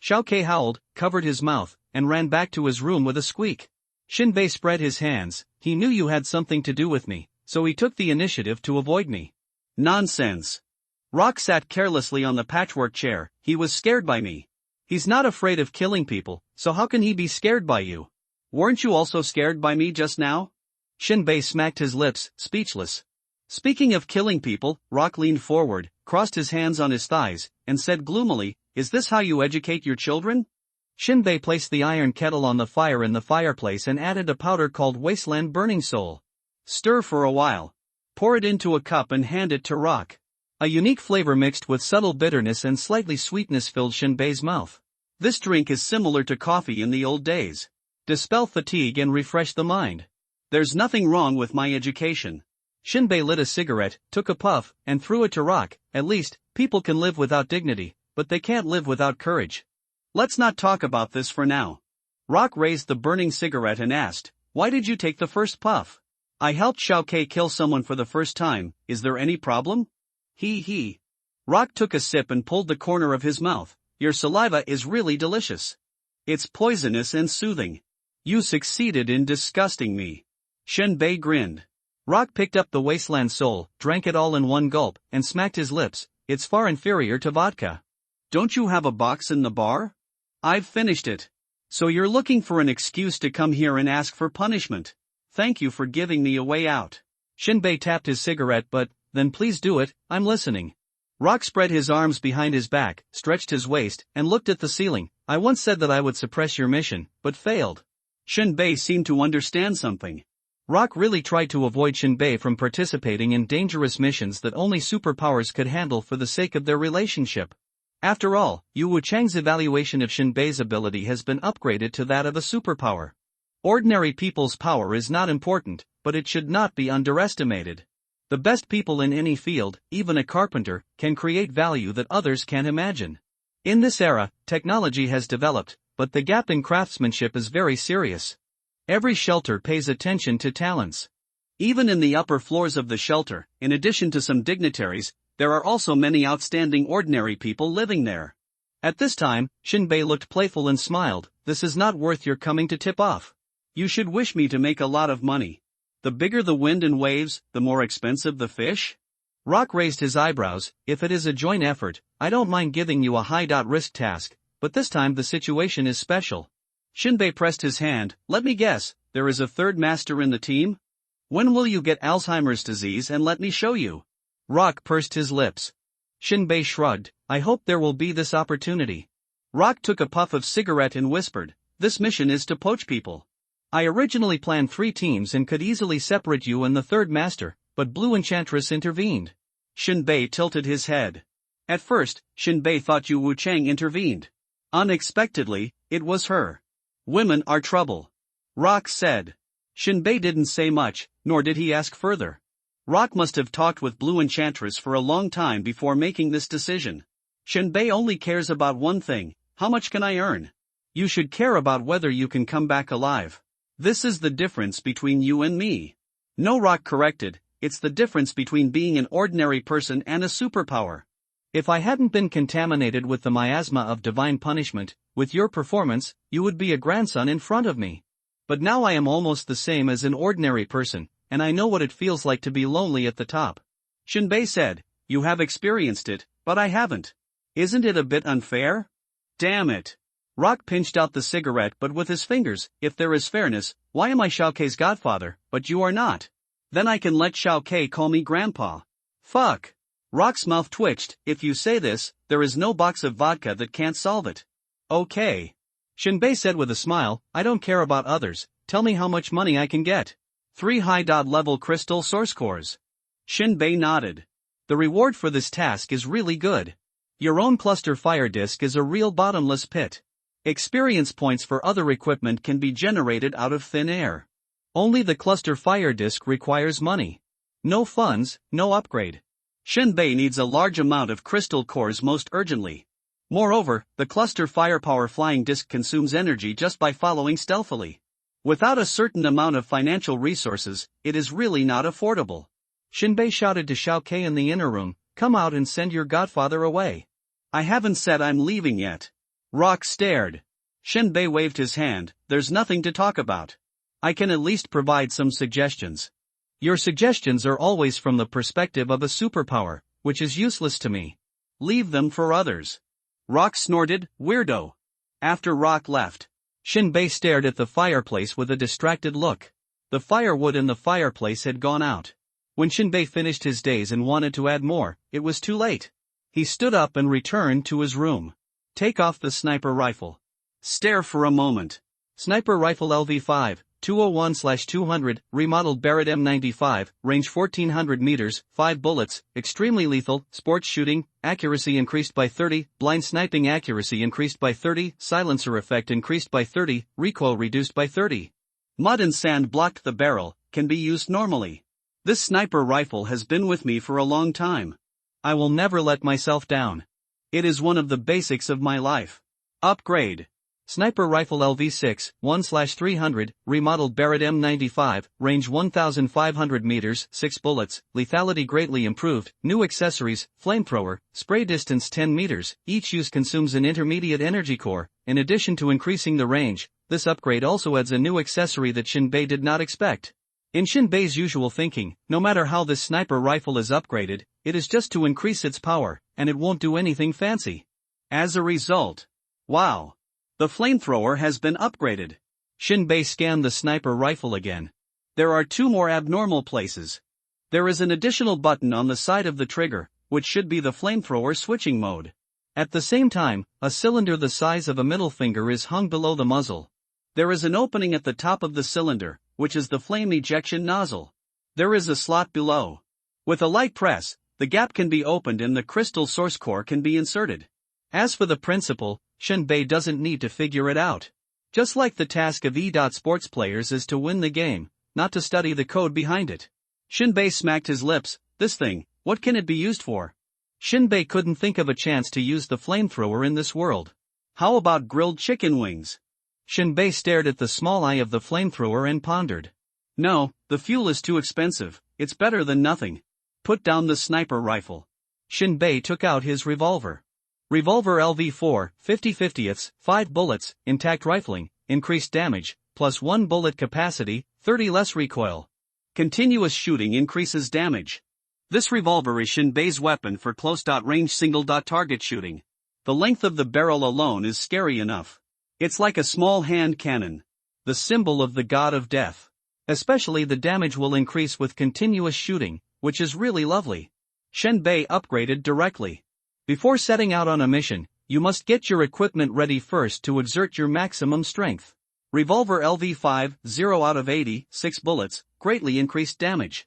Xiao Kei howled, covered his mouth, and ran back to his room with a squeak. Shinbei spread his hands. He knew you had something to do with me, so he took the initiative to avoid me. Nonsense. Rock sat carelessly on the patchwork chair. He was scared by me. He's not afraid of killing people, so how can he be scared by you? Weren't you also scared by me just now? Shinbei smacked his lips, speechless. Speaking of killing people, Rock leaned forward, crossed his hands on his thighs, and said gloomily, "Is this how you educate your children?" Shinbei placed the iron kettle on the fire in the fireplace and added a powder called Wasteland Burning Soul. Stir for a while. Pour it into a cup and hand it to Rock. A unique flavor mixed with subtle bitterness and slightly sweetness filled Shinbei's mouth. This drink is similar to coffee in the old days. Dispel fatigue and refresh the mind. There's nothing wrong with my education. Shinbei lit a cigarette, took a puff, and threw it to Rock. At least, people can live without dignity, but they can't live without courage. Let's not talk about this for now. Rock raised the burning cigarette and asked, "Why did you take the first puff?" "I helped Shao Kai kill someone for the first time, is there any problem?" He. Rock took a sip and pulled the corner of his mouth. "Your saliva is really delicious. It's poisonous and soothing. You succeeded in disgusting me." Shinbei grinned. Rock picked up the Wasteland Soul, drank it all in one gulp, and smacked his lips. "It's far inferior to vodka. Don't you have a box in the bar?" "I've finished it." "So you're looking for an excuse to come here and ask for punishment. Thank you for giving me a way out." Shinbei tapped his cigarette. "But, then please do it, I'm listening." Rock spread his arms behind his back, stretched his waist, and looked at the ceiling. "I once said that I would suppress your mission, but failed." Shinbei seemed to understand something. Rock really tried to avoid Shinbei from participating in dangerous missions that only superpowers could handle for the sake of their relationship. After all, Yu Wuchang's evaluation of Shinbei's ability has been upgraded to that of a superpower. Ordinary people's power is not important, but it should not be underestimated. The best people in any field, even a carpenter, can create value that others can't imagine. In this era, technology has developed, but the gap in craftsmanship is very serious. Every shelter pays attention to talents. Even in the upper floors of the shelter, in addition to some dignitaries, there are also many outstanding ordinary people living there. At this time, Shinbei looked playful and smiled. "This is not worth your coming to tip off. You should wish me to make a lot of money. The bigger the wind and waves, the more expensive the fish?" Rock raised his eyebrows. "If it is a joint effort, I don't mind giving you a high-risk task, but this time the situation is special." Shinbei pressed his hand. "Let me guess, there is a third master in the team? When will you get Alzheimer's disease and let me show you?" Rock pursed his lips. Shinbei shrugged. "I hope there will be this opportunity." Rock took a puff of cigarette and whispered, "This mission is to poach people. I originally planned 3 teams and could easily separate you and the third master, but Blue Enchantress intervened." Shinbei tilted his head. At first, Shinbei thought Yu Wuchang intervened. Unexpectedly, it was her. "Women are trouble," Rock said. Shinbei didn't say much, nor did he ask further. Rock must have talked with Blue Enchantress for a long time before making this decision. Shinbei only cares about one thing: how much can I earn? You should care about whether you can come back alive. This is the difference between you and me. No, Rock corrected, it's the difference between being an ordinary person and a superpower. If I hadn't been contaminated with the miasma of divine punishment, with your performance, you would be a grandson in front of me. But now I am almost the same as an ordinary person, and I know what it feels like to be lonely at the top." Shinbei said, "You have experienced it, but I haven't. Isn't it a bit unfair?" "Damn it." Rock pinched out the cigarette but with his fingers. "If there is fairness, why am I Shao Kai's godfather, but you are not? Then I can let Shao Kai call me grandpa." "Fuck." Rock's mouth twitched. "If you say this, there is no box of vodka that can't solve it." "Okay." Shinbei said with a smile, "I don't care about others, tell me how much money I can get." 3 high-level crystal source cores. Shinbei nodded. "The reward for this task is really good. Your own cluster fire disk is a real bottomless pit. Experience points for other equipment can be generated out of thin air. Only the cluster fire disk requires money. No funds, no upgrade. Shinbei needs a large amount of crystal cores most urgently. Moreover, the cluster firepower flying disc consumes energy just by following stealthily. Without a certain amount of financial resources, it is really not affordable." Shinbei shouted to Shao Kai in the inner room, "Come out and send your godfather away." "I haven't said I'm leaving yet." Rock stared. Shinbei waved his hand. "There's nothing to talk about. I can at least provide some suggestions." "Your suggestions are always from the perspective of a superpower, which is useless to me." "Leave them for others." Rock snorted, "Weirdo." After Rock left, Shinbei stared at the fireplace with a distracted look. The firewood in the fireplace had gone out. When Shinbei finished his days and wanted to add more, it was too late. He stood up and returned to his room. Take off the sniper rifle. Stare for a moment. Sniper rifle LV5, 201/200, remodeled Barrett M95, range 1400 meters, 5 bullets, extremely lethal, sports shooting, accuracy increased by 30, blind sniping accuracy increased by 30, silencer effect increased by 30, recoil reduced by 30. Mud and sand blocked the barrel, can be used normally. This sniper rifle has been with me for a long time. I will never let myself down. It is one of the basics of my life. Upgrade. Sniper rifle LV6, 1/300, remodeled Barrett M95, range 1500 meters, 6 bullets, lethality greatly improved, new accessories, flamethrower, spray distance 10 meters, each use consumes an intermediate energy core. In addition to increasing the range, this upgrade also adds a new accessory that Shinbei did not expect. In Shinbei's usual thinking, no matter how this sniper rifle is upgraded, it is just to increase its power, and it won't do anything fancy. As a result, wow! The flamethrower has been upgraded. Shinbei scanned the sniper rifle again. There are 2 more abnormal places. There is an additional button on the side of the trigger, which should be the flamethrower switching mode. At the same time, a cylinder the size of a middle finger is hung below the muzzle. There is an opening at the top of the cylinder, which is the flame ejection nozzle. There is a slot below. With a light press, the gap can be opened and the crystal source core can be inserted. As for the principle, Shinbei doesn't need to figure it out. Just like the task of sports players is to win the game, not to study the code behind it. Shinbei smacked his lips. This thing, what can it be used for? Shinbei couldn't think of a chance to use the flamethrower in this world. How about grilled chicken wings? Shinbei stared at the small eye of the flamethrower and pondered. No, the fuel is too expensive, it's better than nothing. Put down the sniper rifle. Shinbei took out his revolver. Revolver LV4, 50/50ths, 5 bullets, intact rifling, increased damage, plus 1 bullet capacity, 30 less recoil. Continuous shooting increases damage. This revolver is Shinbei's weapon for close-range single-target shooting. The length of the barrel alone is scary enough. It's like a small hand cannon. The symbol of the god of death. Especially the damage will increase with continuous shooting, which is really lovely. Shinbei upgraded directly. Before setting out on a mission, you must get your equipment ready first to exert your maximum strength. Revolver LV5, 0 out of 80, 6 bullets, greatly increased damage.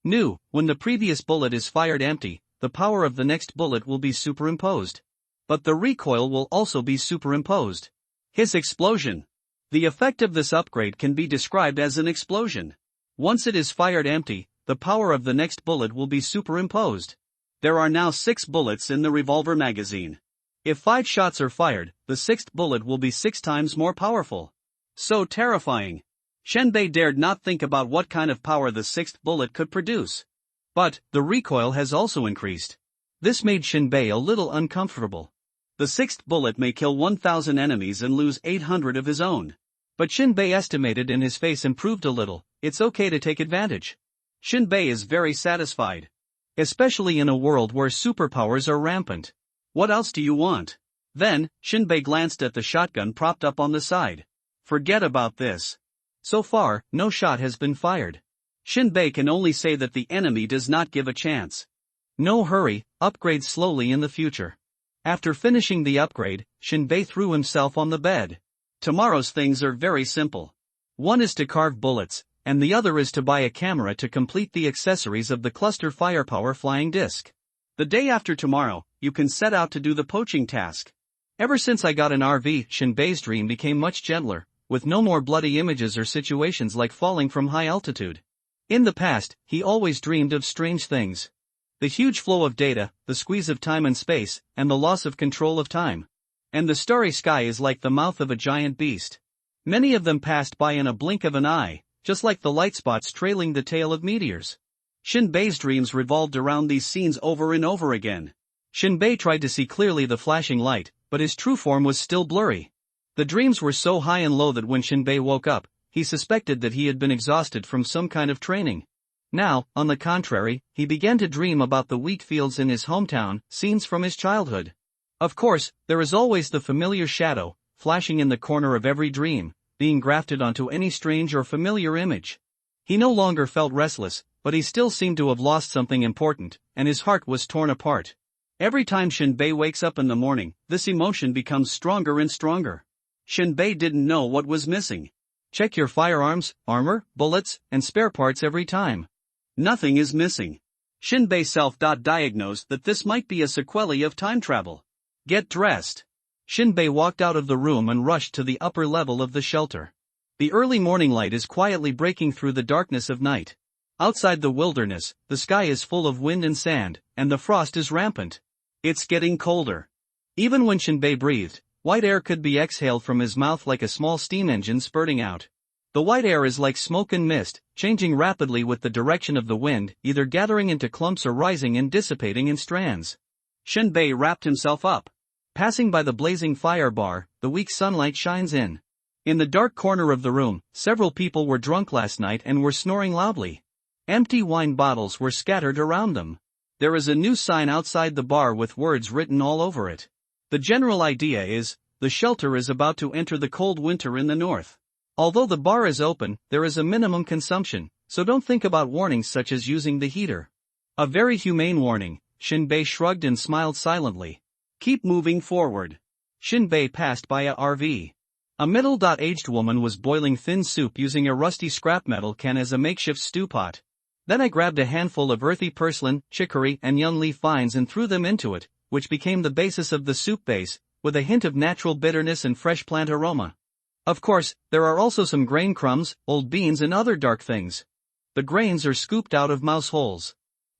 New, when the previous bullet is fired empty, the power of the next bullet will be superimposed. But the recoil will also be superimposed. His explosion. The effect of this upgrade can be described as an explosion. Once it is fired empty, the power of the next bullet will be superimposed. There are now 6 bullets in the revolver magazine. If 5 shots are fired, the 6th bullet will be 6 times more powerful. So terrifying. Shinbei dared not think about what kind of power the 6th bullet could produce. But, the recoil has also increased. This made Shinbei a little uncomfortable. The 6th bullet may kill 1,000 enemies and lose 800 of his own. But Shinbei estimated and his face improved a little. It's okay to take advantage. Shinbei is very satisfied. Especially in a world where superpowers are rampant. What else do you want? Then, Shinbei glanced at the shotgun propped up on the side. Forget about this. So far, no shot has been fired. Shinbei can only say that the enemy does not give a chance. No hurry, upgrade slowly in the future. After finishing the upgrade, Shinbei threw himself on the bed. Tomorrow's things are very simple. One is to carve bullets, and the other is to buy a camera to complete the accessories of the cluster firepower flying disc. The day after tomorrow, you can set out to do the poaching task. Ever since I got an RV, Shinbei's dream became much gentler, with no more bloody images or situations like falling from high altitude. In the past, he always dreamed of strange things. The huge flow of data, the squeeze of time and space, and the loss of control of time. And the starry sky is like the mouth of a giant beast. Many of them passed by in a blink of an eye, just like the light spots trailing the tail of meteors. Shinbei's dreams revolved around these scenes over and over again. Shinbei tried to see clearly the flashing light, but his true form was still blurry. The dreams were so high and low that when Shinbei woke up, he suspected that he had been exhausted from some kind of training. Now, on the contrary, he began to dream about the wheat fields in his hometown, scenes from his childhood. Of course, there is always the familiar shadow, flashing in the corner of every dream, being grafted onto any strange or familiar image. He no longer felt restless, but he still seemed to have lost something important, and his heart was torn apart. Every time Shinbei wakes up in the morning, this emotion becomes stronger and stronger. Shinbei didn't know what was missing. Check your firearms, armor, bullets, and spare parts every time. Nothing is missing. Shinbei self-diagnosed that this might be a sequelae of time travel. Get dressed. Shinbei walked out of the room and rushed to the upper level of the shelter. The early morning light is quietly breaking through the darkness of night. Outside the wilderness, the sky is full of wind and sand, and the frost is rampant. It's getting colder. Even when Shinbei breathed, white air could be exhaled from his mouth like a small steam engine spurting out. The white air is like smoke and mist, changing rapidly with the direction of the wind, either gathering into clumps or rising and dissipating in strands. Shinbei wrapped himself up. Passing by the blazing fire bar, the weak sunlight shines in. In the dark corner of the room, several people were drunk last night and were snoring loudly. Empty wine bottles were scattered around them. There is a new sign outside the bar with words written all over it. The general idea is, the shelter is about to enter the cold winter in the north. Although the bar is open, there is a minimum consumption, so don't think about warnings such as using the heater. A very humane warning. Shinbei shrugged and smiled silently. Keep moving forward. Shinbei passed by a RV. A middle-aged woman was boiling thin soup using a rusty scrap metal can as a makeshift stew pot. Then I grabbed a handful of earthy purslane, chicory and young leaf vines and threw them into it, which became the basis of the soup base, with a hint of natural bitterness and fresh plant aroma. Of course, there are also some grain crumbs, old beans and other dark things. The grains are scooped out of mouse holes.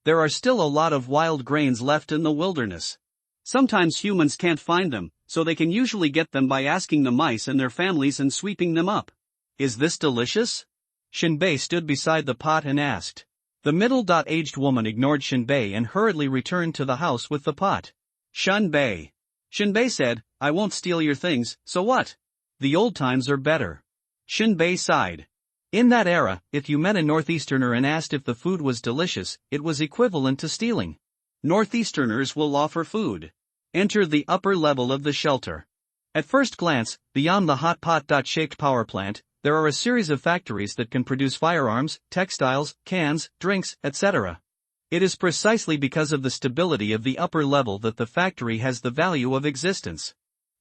There are still a lot of wild grains left in the wilderness. Sometimes humans can't find them, so they can usually get them by asking the mice and their families and sweeping them up. Is this delicious? Shinbei stood beside the pot and asked. The middle-aged woman ignored Shinbei and hurriedly returned to the house with the pot. Shinbei. Shinbei said, I won't steal your things, so what? The old times are better. Shinbei sighed. In that era, if you met a Northeasterner and asked if the food was delicious, it was equivalent to stealing. Northeasterners will offer food. Enter the upper level of the shelter. At first glance, beyond the hot pot-shaped power plant, there are a series of factories that can produce firearms, textiles, cans, drinks, etc. It is precisely because of the stability of the upper level that the factory has the value of existence.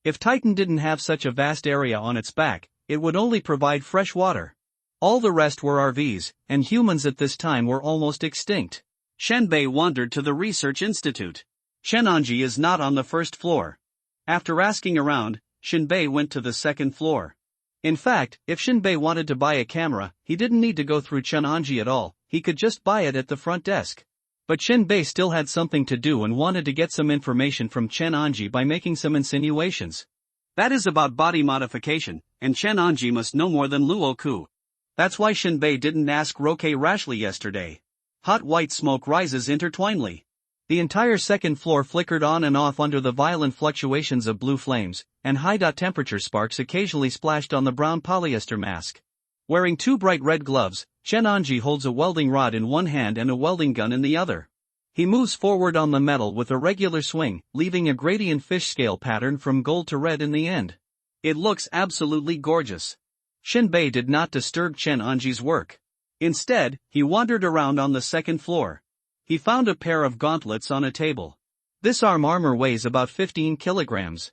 If Titan didn't have such a vast area on its back, it would only provide fresh water. All the rest were RVs, and humans at this time were almost extinct. Shinbei wandered to the research institute. Chenonji is not on the first floor. After asking around, Shinbei went to the second floor. In fact, if Shinbei wanted to buy a camera, he didn't need to go through Chenonji at all, he could just buy it at the front desk. But Shinbei still had something to do and wanted to get some information from Chenonji by making some insinuations. That is about body modification, and Chenonji must know more than Luoku. That's why Shinbei didn't ask Roque rashly yesterday. Hot white smoke rises intertwinedly. The entire second floor flickered on and off under the violent fluctuations of blue flames, and high-temperature sparks occasionally splashed on the brown polyester mask. Wearing two bright red gloves, Chenonji holds a welding rod in one hand and a welding gun in the other. He moves forward on the metal with a regular swing, leaving a gradient fish scale pattern from gold to red in the end. It looks absolutely gorgeous. Shinbei did not disturb Chenonji's work. Instead, he wandered around on the second floor. He found a pair of gauntlets on a table. This armor weighs about 15 kilograms.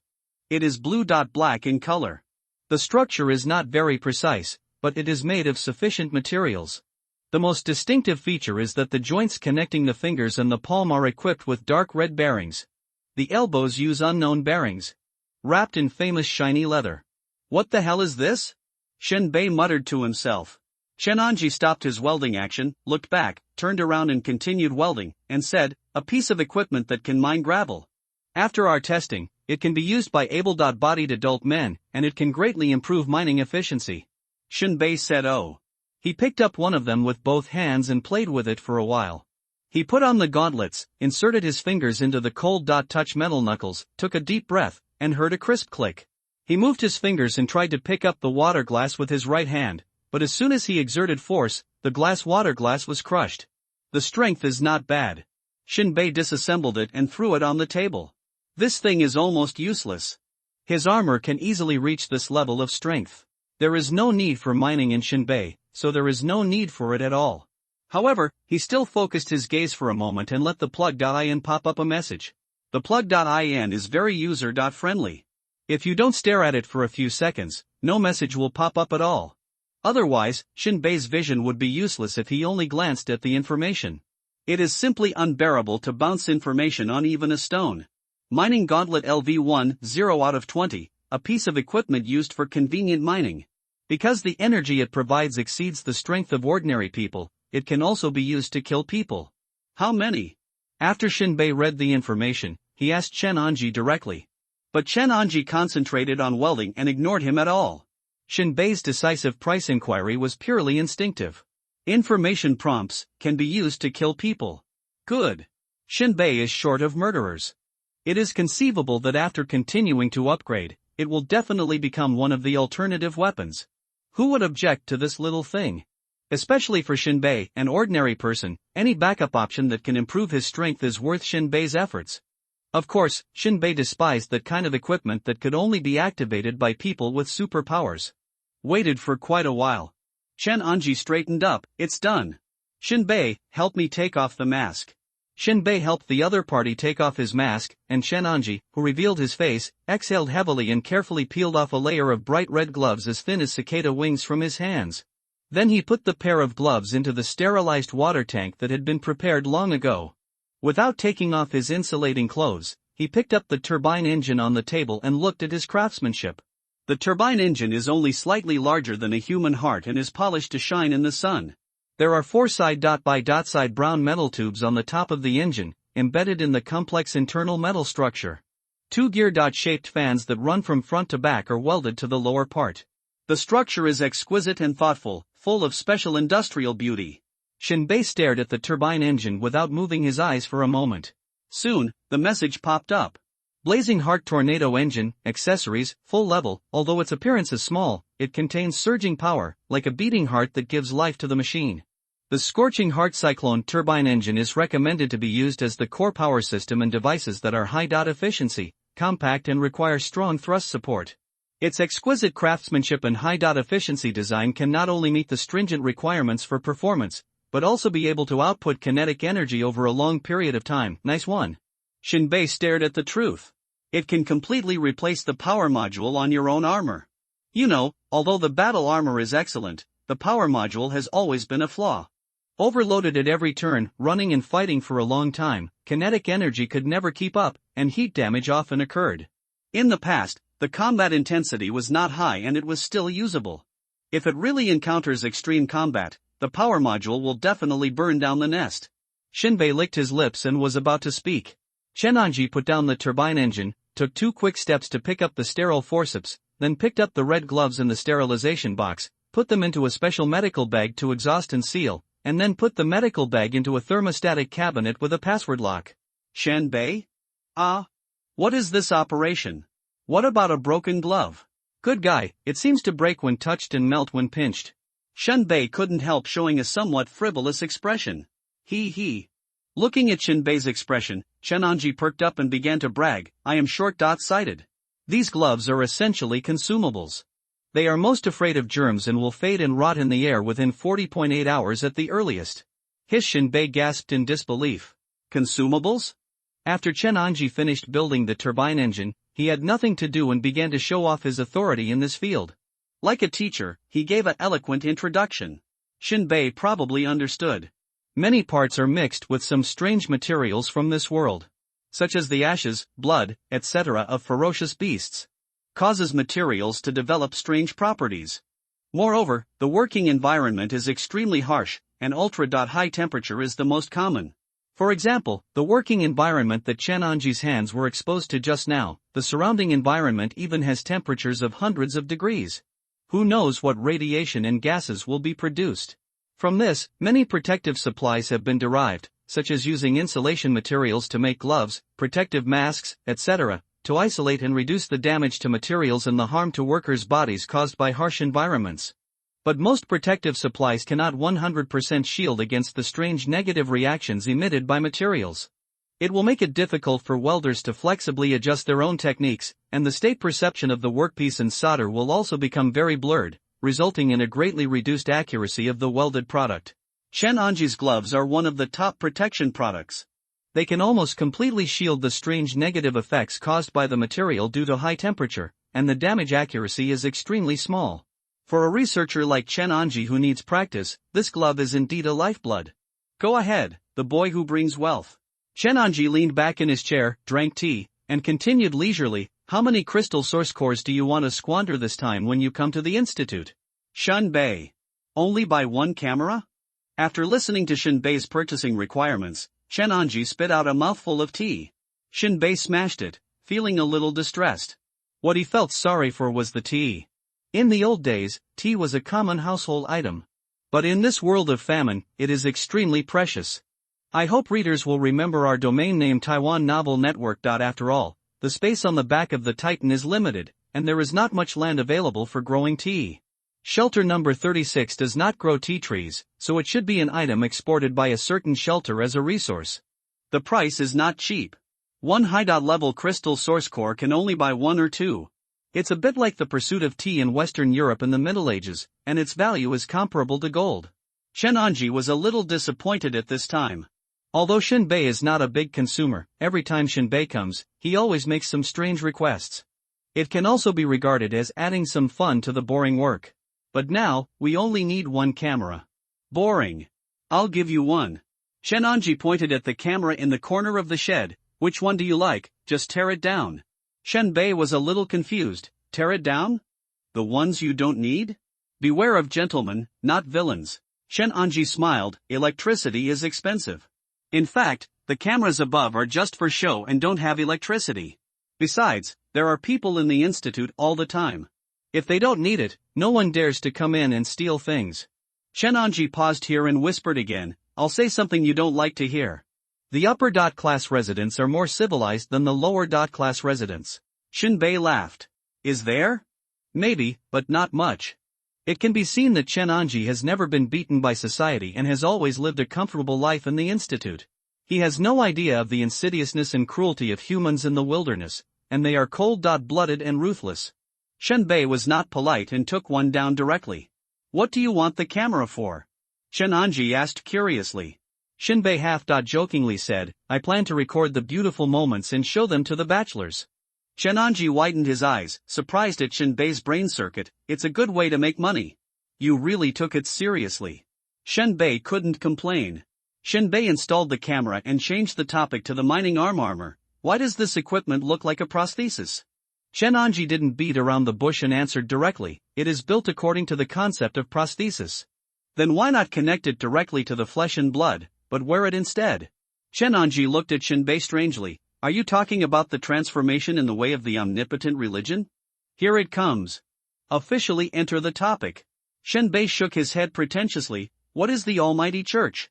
It is blue-black in color. The structure is not very precise, but it is made of sufficient materials. The most distinctive feature is that the joints connecting the fingers and the palm are equipped with dark red bearings. The elbows use unknown bearings. Wrapped in famous shiny leather. What the hell is this? Shinbei muttered to himself. Chenonji stopped his welding action, looked back, turned around and continued welding, and said, a piece of equipment that can mine gravel. After our testing, it can be used by able-bodied adult men, and it can greatly improve mining efficiency. Shinbei said oh. He picked up one of them with both hands and played with it for a while. He put on the gauntlets, inserted his fingers into the cold-touch metal knuckles, took a deep breath, and heard a crisp click. He moved his fingers and tried to pick up the water glass with his right hand, but as soon as he exerted force, the water glass was crushed. The strength is not bad. Shinbei disassembled it and threw it on the table. This thing is almost useless. His armor can easily reach this level of strength. There is no need for mining in Shinbei, so there is no need for it at all. However, he still focused his gaze for a moment and let the plug.in pop up a message. The plug.in is very user-friendly. If you don't stare at it for a few seconds, no message will pop up at all. Otherwise, Shinbei's vision would be useless if he only glanced at the information. It is simply unbearable to bounce information on even a stone. Mining Gauntlet LV1 0 out of 20, a piece of equipment used for convenient mining. Because the energy it provides exceeds the strength of ordinary people, it can also be used to kill people. How many? After Shinbei read the information, he asked Chen Anji directly. But Chen Anji concentrated on welding and ignored him at all. Shinbei's decisive price inquiry was purely instinctive. Information prompts can be used to kill people. Good. Shinbei is short of murderers. It is conceivable that after continuing to upgrade, it will definitely become one of the alternative weapons. Who would object to this little thing? Especially for Shinbei, an ordinary person, any backup option that can improve his strength is worth Shinbei's efforts. Of course, Shinbei despised that kind of equipment that could only be activated by people with superpowers. Waited for quite a while. Chen Anji straightened up. It's done. Shinbei, help me take off the mask. Shinbei helped the other party take off his mask, and Chen Anji, who revealed his face, exhaled heavily and carefully peeled off a layer of bright red gloves as thin as cicada wings from his hands. Then he put the pair of gloves into the sterilized water tank that had been prepared long ago. Without taking off his insulating clothes, he picked up the turbine engine on the table and looked at his craftsmanship. The turbine engine is only slightly larger than a human heart and is polished to shine in the sun. There are 4 side-by-side brown metal tubes on the top of the engine, embedded in the complex internal metal structure. 2 gear-shaped fans that run from front to back are welded to the lower part. The structure is exquisite and thoughtful, full of special industrial beauty. Shinbei stared at the turbine engine without moving his eyes for a moment. Soon, the message popped up. Blazing Heart Tornado Engine, accessories, full level. Although its appearance is small, it contains surging power, like a beating heart that gives life to the machine. The Scorching Heart Cyclone turbine engine is recommended to be used as the core power system in devices that are high efficiency, compact and require strong thrust support. Its exquisite craftsmanship and high efficiency design can not only meet the stringent requirements for performance, but also be able to output kinetic energy over a long period of time. Nice one. Shinbei stared at the truth. It can completely replace the power module on your own armor. You know, although the battle armor is excellent, the power module has always been a flaw. Overloaded at every turn, running and fighting for a long time, kinetic energy could never keep up, and heat damage often occurred. In the past, the combat intensity was not high and it was still usable. If it really encounters extreme combat, the power module will definitely burn down the nest. Shinbei licked his lips and was about to speak. Chen Anji put down the turbine engine, took 2 quick steps to pick up the sterile forceps, then picked up the red gloves in the sterilization box, put them into a special medical bag to exhaust and seal, and then put the medical bag into a thermostatic cabinet with a password lock. Shinbei? What is this operation? What about a broken glove? Good guy, it seems to break when touched and melt when pinched. Shinbei couldn't help showing a somewhat frivolous expression. He. Looking at Shinbei's expression, Chen Anji perked up and began to brag, I am short-sighted. These gloves are essentially consumables. They are most afraid of germs and will fade and rot in the air within 40.8 hours at the earliest. Shinbei gasped in disbelief. Consumables? After Chen Anji finished building the turbine engine, he had nothing to do and began to show off his authority in this field. Like a teacher, he gave an eloquent introduction. Shinbei probably understood. Many parts are mixed with some strange materials from this world, such as the ashes, blood, etc. of ferocious beasts. Causes materials to develop strange properties. Moreover, the working environment is extremely harsh, and ultra-high temperature is the most common. For example, the working environment that Chen Anji's hands were exposed to just now, the surrounding environment even has temperatures of hundreds of degrees. Who knows what radiation and gases will be produced? From this, many protective supplies have been derived, such as using insulation materials to make gloves, protective masks, etc., to isolate and reduce the damage to materials and the harm to workers' bodies caused by harsh environments. But most protective supplies cannot 100% shield against the strange negative reactions emitted by materials. It will make it difficult for welders to flexibly adjust their own techniques, and the state perception of the workpiece and solder will also become very blurred, resulting in a greatly reduced accuracy of the welded product. Shen Anji's gloves are one of the top protection products. They can almost completely shield the strange negative effects caused by the material due to high temperature, and the damage accuracy is extremely small. For a researcher like Chen Anji who needs practice, this glove is indeed a lifeblood. Go ahead, the boy who brings wealth. Chen Anji leaned back in his chair, drank tea, and continued leisurely, how many crystal source cores do you want to squander this time when you come to the institute? Shun Bei. Only buy one camera? After listening to Shin Bei's purchasing requirements, Chen Anji spit out a mouthful of tea. Shin Bei smashed it, feeling a little distressed. What he felt sorry for was the tea. In the old days, tea was a common household item. But in this world of famine, it is extremely precious. I hope readers will remember our domain name Taiwan Novel Network. After all, the space on the back of the Titan is limited, and there is not much land available for growing tea. Shelter number 36 does not grow tea trees, so it should be an item exported by a certain shelter as a resource. The price is not cheap. One high-level crystal source core can only buy one or two. It's a bit like the pursuit of tea in Western Europe in the Middle Ages, and its value is comparable to gold. Chen Anji was a little disappointed at this time. Although Shin Bei is not a big consumer, every time Shin Bei comes, he always makes some strange requests. It can also be regarded as adding some fun to the boring work. But now, we only need one camera. Boring. I'll give you one. Chen Anji pointed at the camera in the corner of the shed. Which one do you like? Just tear it down. Shen Bei was a little confused. Tear it down? The ones you don't need? Beware of gentlemen, not villains. Shen Anji smiled. Electricity is expensive. In fact, the cameras above are just for show and don't have electricity. Besides, there are people in the institute all the time. If they don't need it, no one dares to come in and steal things. Chen Anji paused here and whispered again, I'll say something you don't like to hear. The upper class residents are more civilized than the lower class residents. Shin Bei laughed. Is there? Maybe, but not much. It can be seen that Chen Anji has never been beaten by society and has always lived a comfortable life in the institute. He has no idea of the insidiousness and cruelty of humans in the wilderness, and they are cold-blooded and ruthless. Shen Bei was not polite and took one down directly. What do you want the camera for? Chen Anji asked curiously. Shin Bei half-jokingly said, I plan to record the beautiful moments and show them to the bachelors. Chen Anji widened his eyes, surprised at Shin Bei's brain circuit. It's a good way to make money. You really took it seriously. Shen Bei couldn't complain. Shin Bei installed the camera and changed the topic to the mining armor. Why does this equipment look like a prosthesis? Chen Anji didn't beat around the bush and answered directly, it is built according to the concept of prosthesis. Then why not connect it directly to the flesh and blood, but wear it instead? Chen Anji looked at Shin Bei strangely. Are you talking about the transformation in the way of the omnipotent religion? Here it comes. Officially enter the topic. Shin Bei shook his head pretentiously. What is the Almighty Church?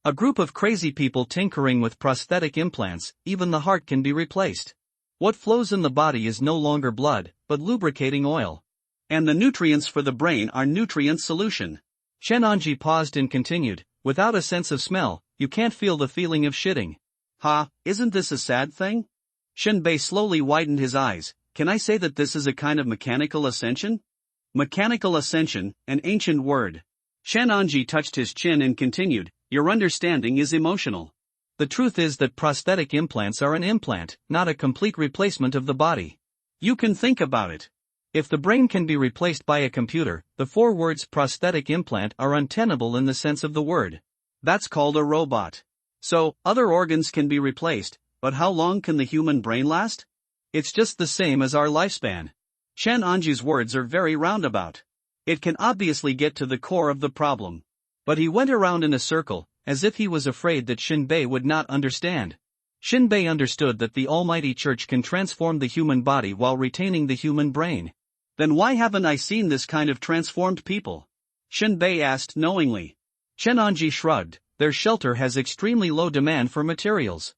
A group of crazy people tinkering with prosthetic implants. Even the heart can be replaced. What flows in the body is no longer blood, but lubricating oil. And the nutrients for the brain are nutrient solution. Chen Anji paused and continued, without a sense of smell, you can't feel the feeling of shitting. Ha, isn't this a sad thing? Shin Bei slowly widened his eyes. Can I say that this is a kind of mechanical ascension? Mechanical ascension, an ancient word. Chen Anji touched his chin and continued, your understanding is emotional. The truth is that prosthetic implants are an implant, not a complete replacement of the body. You can think about it. If the brain can be replaced by a computer, the 4 words prosthetic implant are untenable in the sense of the word. That's called a robot. So, other organs can be replaced, but how long can the human brain last? It's just the same as our lifespan. Chen Anji's words are very roundabout. It can obviously get to the core of the problem. But he went around in a circle, as if he was afraid that Shin Bei would not understand. Shin Bei understood that the Almighty Church can transform the human body while retaining the human brain. Then why haven't I seen this kind of transformed people? Shin Bei asked knowingly. Chen Anji shrugged, their shelter has extremely low demand for materials.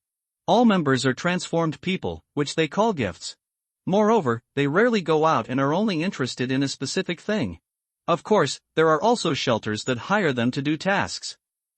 All members are transformed people, which they call gifts. Moreover, they rarely go out and are only interested in a specific thing. Of course, there are also shelters that hire them to do tasks.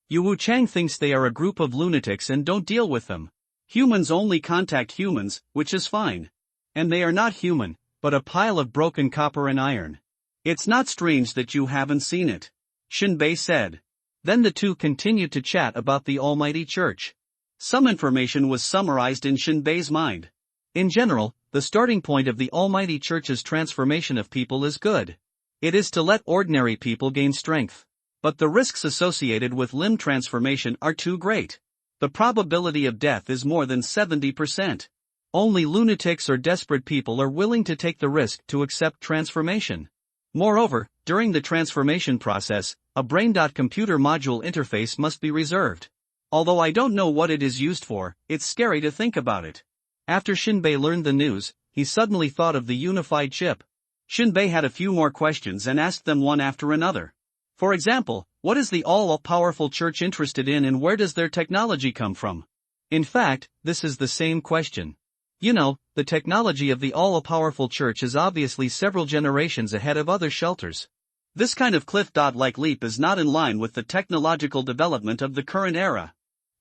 Yu Wu Chang thinks they are a group of lunatics and don't deal with them. Humans only contact humans, which is fine. And they are not human, but a pile of broken copper and iron. It's not strange that you haven't seen it. Shin Bei said. Then the two continued to chat about the Almighty Church. Some information was summarized in Shinbei's mind. In general, the starting point of the Almighty Church's transformation of people is good. It is to let ordinary people gain strength. But the risks associated with limb transformation are too great. The probability of death is more than 70%. Only lunatics or desperate people are willing to take the risk to accept transformation. Moreover, during the transformation process, a brain.computer module interface must be reserved. Although I don't know what it is used for, it's scary to think about it. After Shinbei learned the news, he suddenly thought of the unified chip. Shinbei had a few more questions and asked them one after another. For example, what is the all-powerful church interested in and where does their technology come from? In fact, this is the same question. You know, the technology of the all-powerful church is obviously several generations ahead of other shelters. This kind of cliff-like leap is not in line with the technological development of the current era.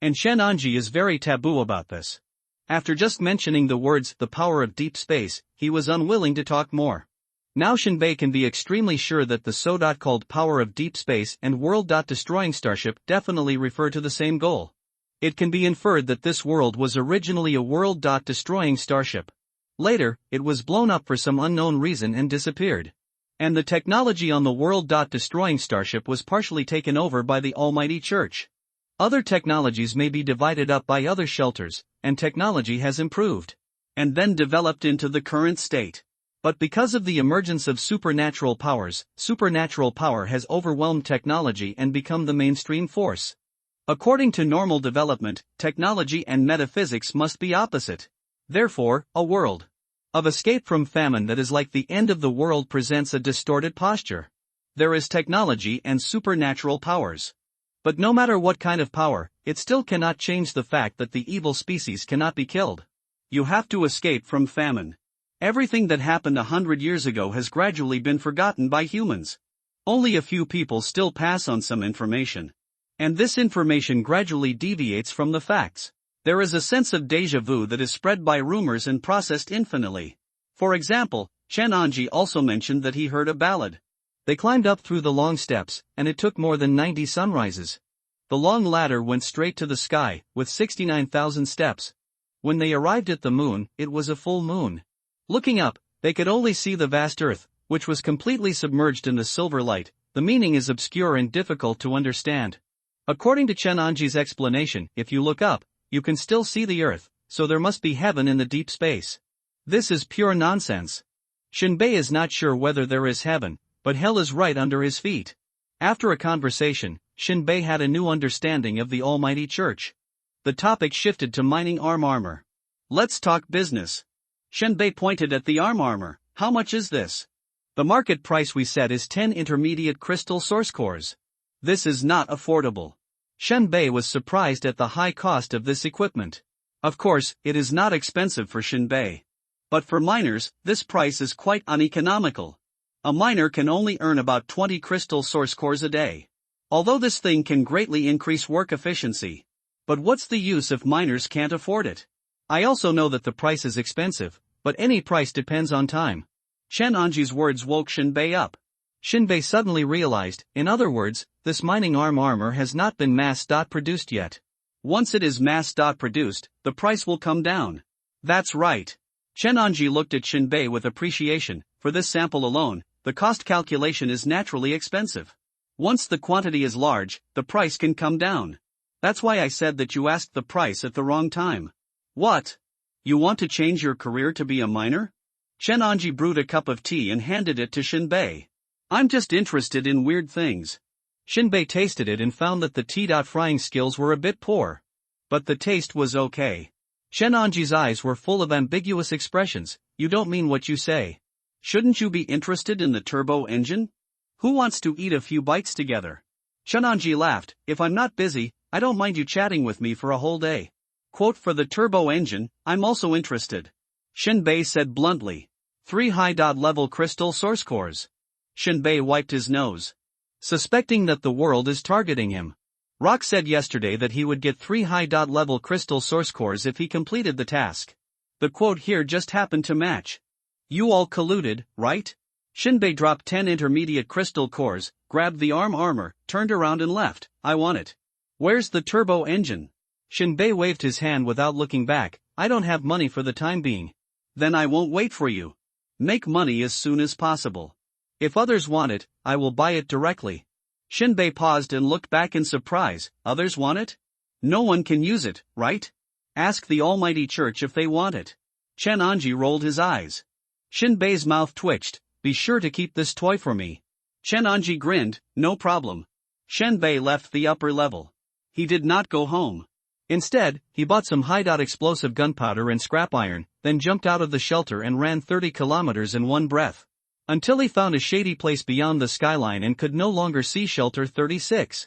And Chen Anji is very taboo about this. After just mentioning the words "the power of deep space," he was unwilling to talk more. Now Shinbei can be extremely sure that the so-called power of deep space and world-destroying starship definitely refer to the same goal. It can be inferred that this world was originally a world-destroying starship. Later, it was blown up for some unknown reason and disappeared. And the technology on the world-destroying starship was partially taken over by the Almighty Church. Other technologies may be divided up by other shelters, and technology has improved, and then developed into the current state. But because of the emergence of supernatural powers, supernatural power has overwhelmed technology and become the mainstream force. According to normal development, technology and metaphysics must be opposite. Therefore, a world of escape from famine that is like the end of the world presents a distorted posture. There is technology and supernatural powers. But no matter what kind of power, it still cannot change the fact that the evil species cannot be killed. You have to escape from famine. Everything that happened 100 years ago has gradually been forgotten by humans. Only a few people still pass on some information. And this information gradually deviates from the facts. There is a sense of déjà vu that is spread by rumors and processed infinitely. For example, Chen Anji also mentioned that he heard a ballad. They climbed up through the long steps, and it took more than 90 sunrises. The long ladder went straight to the sky, with 69,000 steps. When they arrived at the moon, it was a full moon. Looking up, they could only see the vast earth, which was completely submerged in the silver light. The meaning is obscure and difficult to understand. According to Chen Anji's explanation, if you look up, you can still see the earth, so there must be heaven in the deep space. This is pure nonsense. Shinbei is not sure whether there is heaven, but hell is right under his feet. After a conversation, Shinbei had a new understanding of the Almighty Church. The topic shifted to mining armor. Let's talk business. Shinbei pointed at the armor. How much is this? The market price we set is 10 intermediate crystal source cores. This is not affordable. Shinbei was surprised at the high cost of this equipment. Of course, it is not expensive for Shinbei. But for miners, this price is quite uneconomical. A miner can only earn about 20 crystal source cores a day. Although this thing can greatly increase work efficiency. But what's the use if miners can't afford it? I also know that the price is expensive, but any price depends on time. Chen Anji's words woke Shinbei up. Shinbei suddenly realized, in other words, this mining armor has not been mass-produced yet. Once it is mass-produced, the price will come down. That's right. Chen Anji looked at Shinbei with appreciation. For this sample alone, the cost calculation is naturally expensive. Once the quantity is large, the price can come down. That's why I said that you asked the price at the wrong time. What? You want to change your career to be a miner? Chen Anji brewed a cup of tea and handed it to Shinbei. I'm just interested in weird things. Shinbei tasted it and found that the tea-frying skills were a bit poor. But the taste was okay. Chen Anji's eyes were full of ambiguous expressions. You don't mean what you say. Shouldn't you be interested in the turbo engine? Who wants to eat a few bites together? Chen Anji laughed. If I'm not busy, I don't mind you chatting with me for a whole day. Quote, for the turbo engine, I'm also interested. Shinbei said bluntly. 3 high-level crystal source cores. Shinbei wiped his nose. Suspecting that the world is targeting him. Rock said yesterday that he would get 3 high-level crystal source cores if he completed the task. The quote here just happened to match. You all colluded, right? Shinbei dropped 10 intermediate crystal cores, grabbed the armor, turned around and left. I want it. Where's the turbo engine? Shinbei waved his hand without looking back. I don't have money for the time being. Then I won't wait for you. Make money as soon as possible. If others want it, I will buy it directly. Shinbei paused and looked back in surprise. Others want it? No one can use it, right? Ask the Almighty Church if they want it. Chen Anji rolled his eyes. Shinbei's mouth twitched. Be sure to keep this toy for me. Chen Anji grinned. No problem. Shinbei left the upper level. He did not go home. Instead, he bought some high-dot explosive gunpowder and scrap iron, then jumped out of the shelter and ran 30 kilometers in one breath. Until he found a shady place beyond the skyline and could no longer see Shelter 36.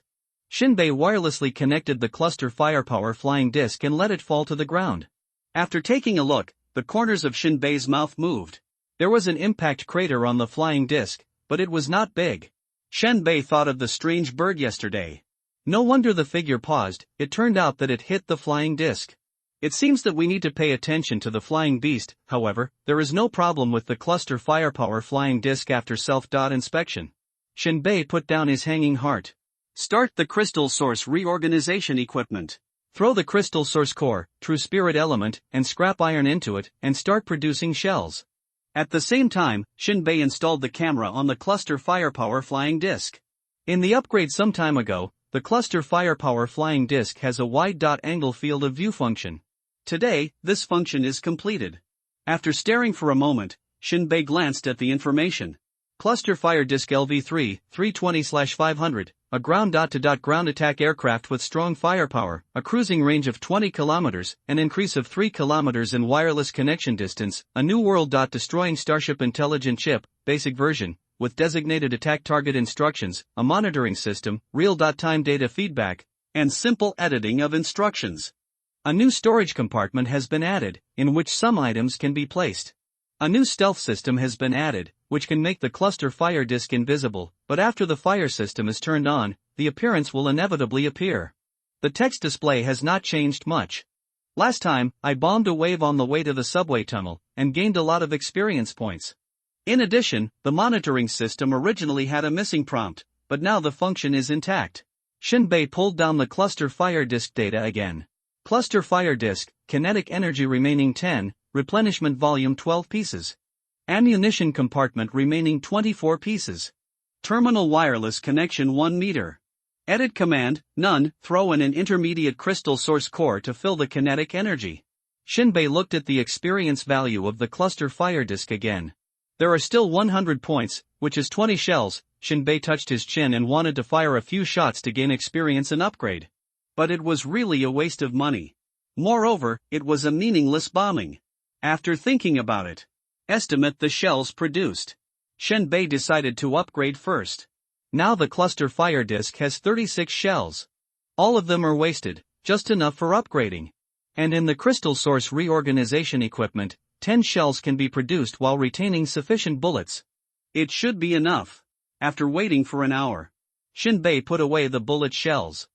Shinbei wirelessly connected the cluster firepower flying disc and let it fall to the ground. After taking a look, the corners of Shinbei's mouth moved. There was an impact crater on the flying disc, but it was not big. Shinbei thought of the strange bird yesterday. No wonder the figure paused. It turned out that it hit the flying disc. It seems that we need to pay attention to the flying beast. However, there is no problem with the cluster firepower flying disc after self-inspection. Shinbei put down his hanging heart. Start the crystal source reorganization equipment. Throw the crystal source core, true spirit element, and scrap iron into it, and start producing shells. At the same time, Shinbei installed the camera on the cluster firepower flying disc. In the upgrade some time ago, the cluster firepower flying disc has a wide-angle field of view function. Today, this function is completed. After staring for a moment, Shinbei glanced at the information. Cluster fire disc LV-3, 320/500, a ground-to-ground attack aircraft with strong firepower, a cruising range of 20 kilometers, an increase of 3 kilometers in wireless connection distance, a new world-destroying Starship intelligent chip, basic version, with designated attack target instructions, a monitoring system, real-time data feedback, and simple editing of instructions. A new storage compartment has been added, in which some items can be placed. A new stealth system has been added, which can make the cluster fire disc invisible, but after the fire system is turned on, the appearance will inevitably appear. The text display has not changed much. Last time, I bombed a wave on the way to the subway tunnel, and gained a lot of experience points. In addition, the monitoring system originally had a missing prompt, but now the function is intact. Shinbei pulled down the cluster fire disc data again. Cluster fire disc, kinetic energy remaining 10, replenishment volume 12 pieces. Ammunition compartment remaining 24 pieces. Terminal wireless connection 1 meter. Edit command, none, throw in an intermediate crystal source core to fill the kinetic energy. Shinbei looked at the experience value of the cluster fire disc again. There are still 100 points, which is 20 shells. Shinbei touched his chin and wanted to fire a few shots to gain experience and upgrade. But it was really a waste of money. Moreover, it was a meaningless bombing. After thinking about it, estimate the shells produced. Shinbei decided to upgrade first. Now the cluster fire disc has 36 shells. All of them are wasted, just enough for upgrading. And in the crystal source reorganization equipment, 10 shells can be produced while retaining sufficient bullets. It should be enough. After waiting for an hour, Shinbei put away the bullet shells.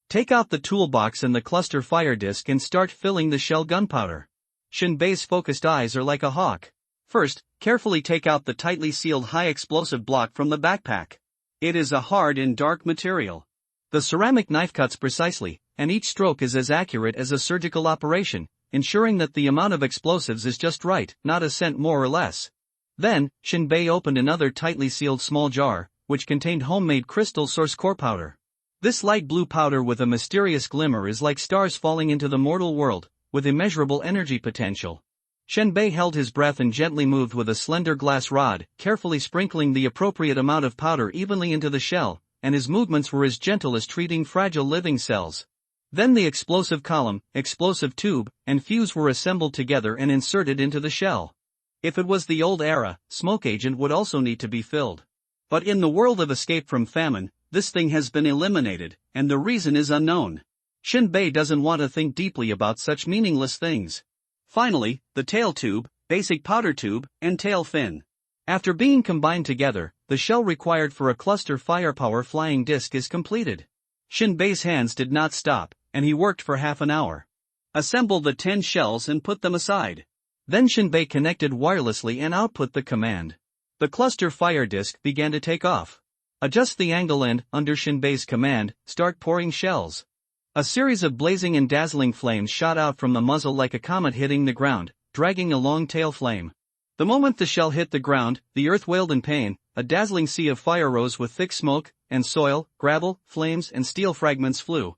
Take out the toolbox and the cluster fire disc and start filling the shell gunpowder. Shinbei's focused eyes are like a hawk. First, carefully take out the tightly sealed high explosive block from the backpack. It is a hard and dark material. The ceramic knife cuts precisely, and each stroke is as accurate as a surgical operation, ensuring that the amount of explosives is just right, not a cent more or less. Then, Shinbei opened another tightly sealed small jar, which contained homemade crystal source core powder. This light blue powder with a mysterious glimmer is like stars falling into the mortal world, with immeasurable energy potential. Shinbei held his breath and gently moved with a slender glass rod, carefully sprinkling the appropriate amount of powder evenly into the shell, and his movements were as gentle as treating fragile living cells. Then the explosive column, explosive tube, and fuse were assembled together and inserted into the shell. If it was the old era, smoke agent would also need to be filled. But in the world of escape from famine, this thing has been eliminated, and the reason is unknown. Shinbei doesn't want to think deeply about such meaningless things. Finally, the tail tube, basic powder tube, and tail fin. After being combined together, the shell required for a cluster firepower flying disc is completed. Shinbei's hands did not stop, and he worked for half an hour. Assemble the 10 shells and put them aside. Then Shinbei connected wirelessly and output the command. The cluster fire disc began to take off. Adjust the angle and, under Shinbei's command, start pouring shells. A series of blazing and dazzling flames shot out from the muzzle like a comet hitting the ground, dragging a long tail flame. The moment the shell hit the ground, the earth wailed in pain, a dazzling sea of fire rose with thick smoke, and soil, gravel, flames and steel fragments flew.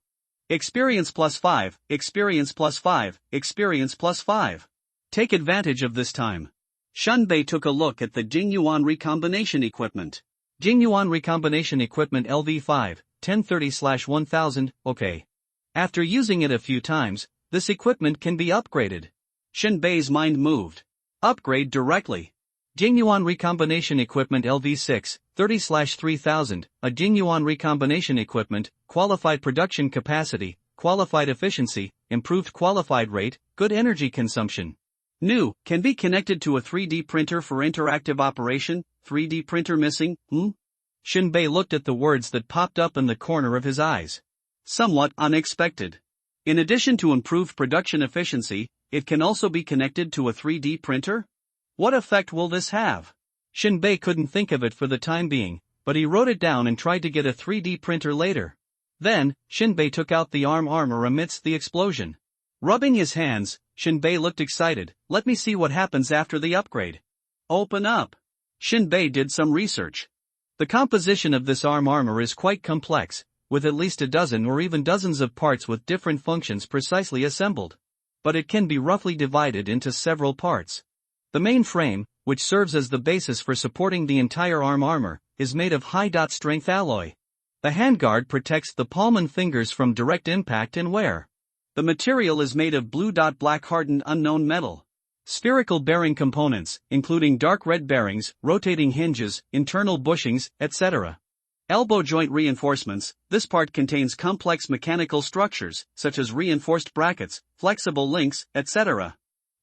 Experience +5, experience +5, experience +5. Take advantage of this time. Shinbei took a look at the Jingyuan recombination equipment. Jingyuan recombination equipment LV5, 1030/1000, okay. After using it a few times, this equipment can be upgraded. Shinbei's mind moved. Upgrade directly. Jingyuan recombination equipment LV6, 30/3000, a Jingyuan recombination equipment, qualified production capacity, qualified efficiency, improved qualified rate, good energy consumption. New, can be connected to a 3D printer for interactive operation, 3D printer missing, Shinbei looked at the words that popped up in the corner of his eyes. Somewhat unexpected. In addition to improved production efficiency, it can also be connected to a 3D printer? What effect will this have? Shinbei couldn't think of it for the time being, but he wrote it down and tried to get a 3D printer later. Then, Shinbei took out the arm armor amidst the explosion. Rubbing his hands, Shinbei looked excited. Let me see what happens after the upgrade. Open up. Shinbei did some research. The composition of this arm armor is quite complex, with at least a dozen or even dozens of parts with different functions precisely assembled. But it can be roughly divided into several parts. The main frame, which serves as the basis for supporting the entire arm armor, is made of high-strength alloy. The handguard protects the palm and fingers from direct impact and wear. The material is made of blue-black hardened unknown metal. Spherical bearing components, including dark red bearings, rotating hinges, internal bushings, etc. Elbow joint reinforcements. This part contains complex mechanical structures, such as reinforced brackets, flexible links, etc.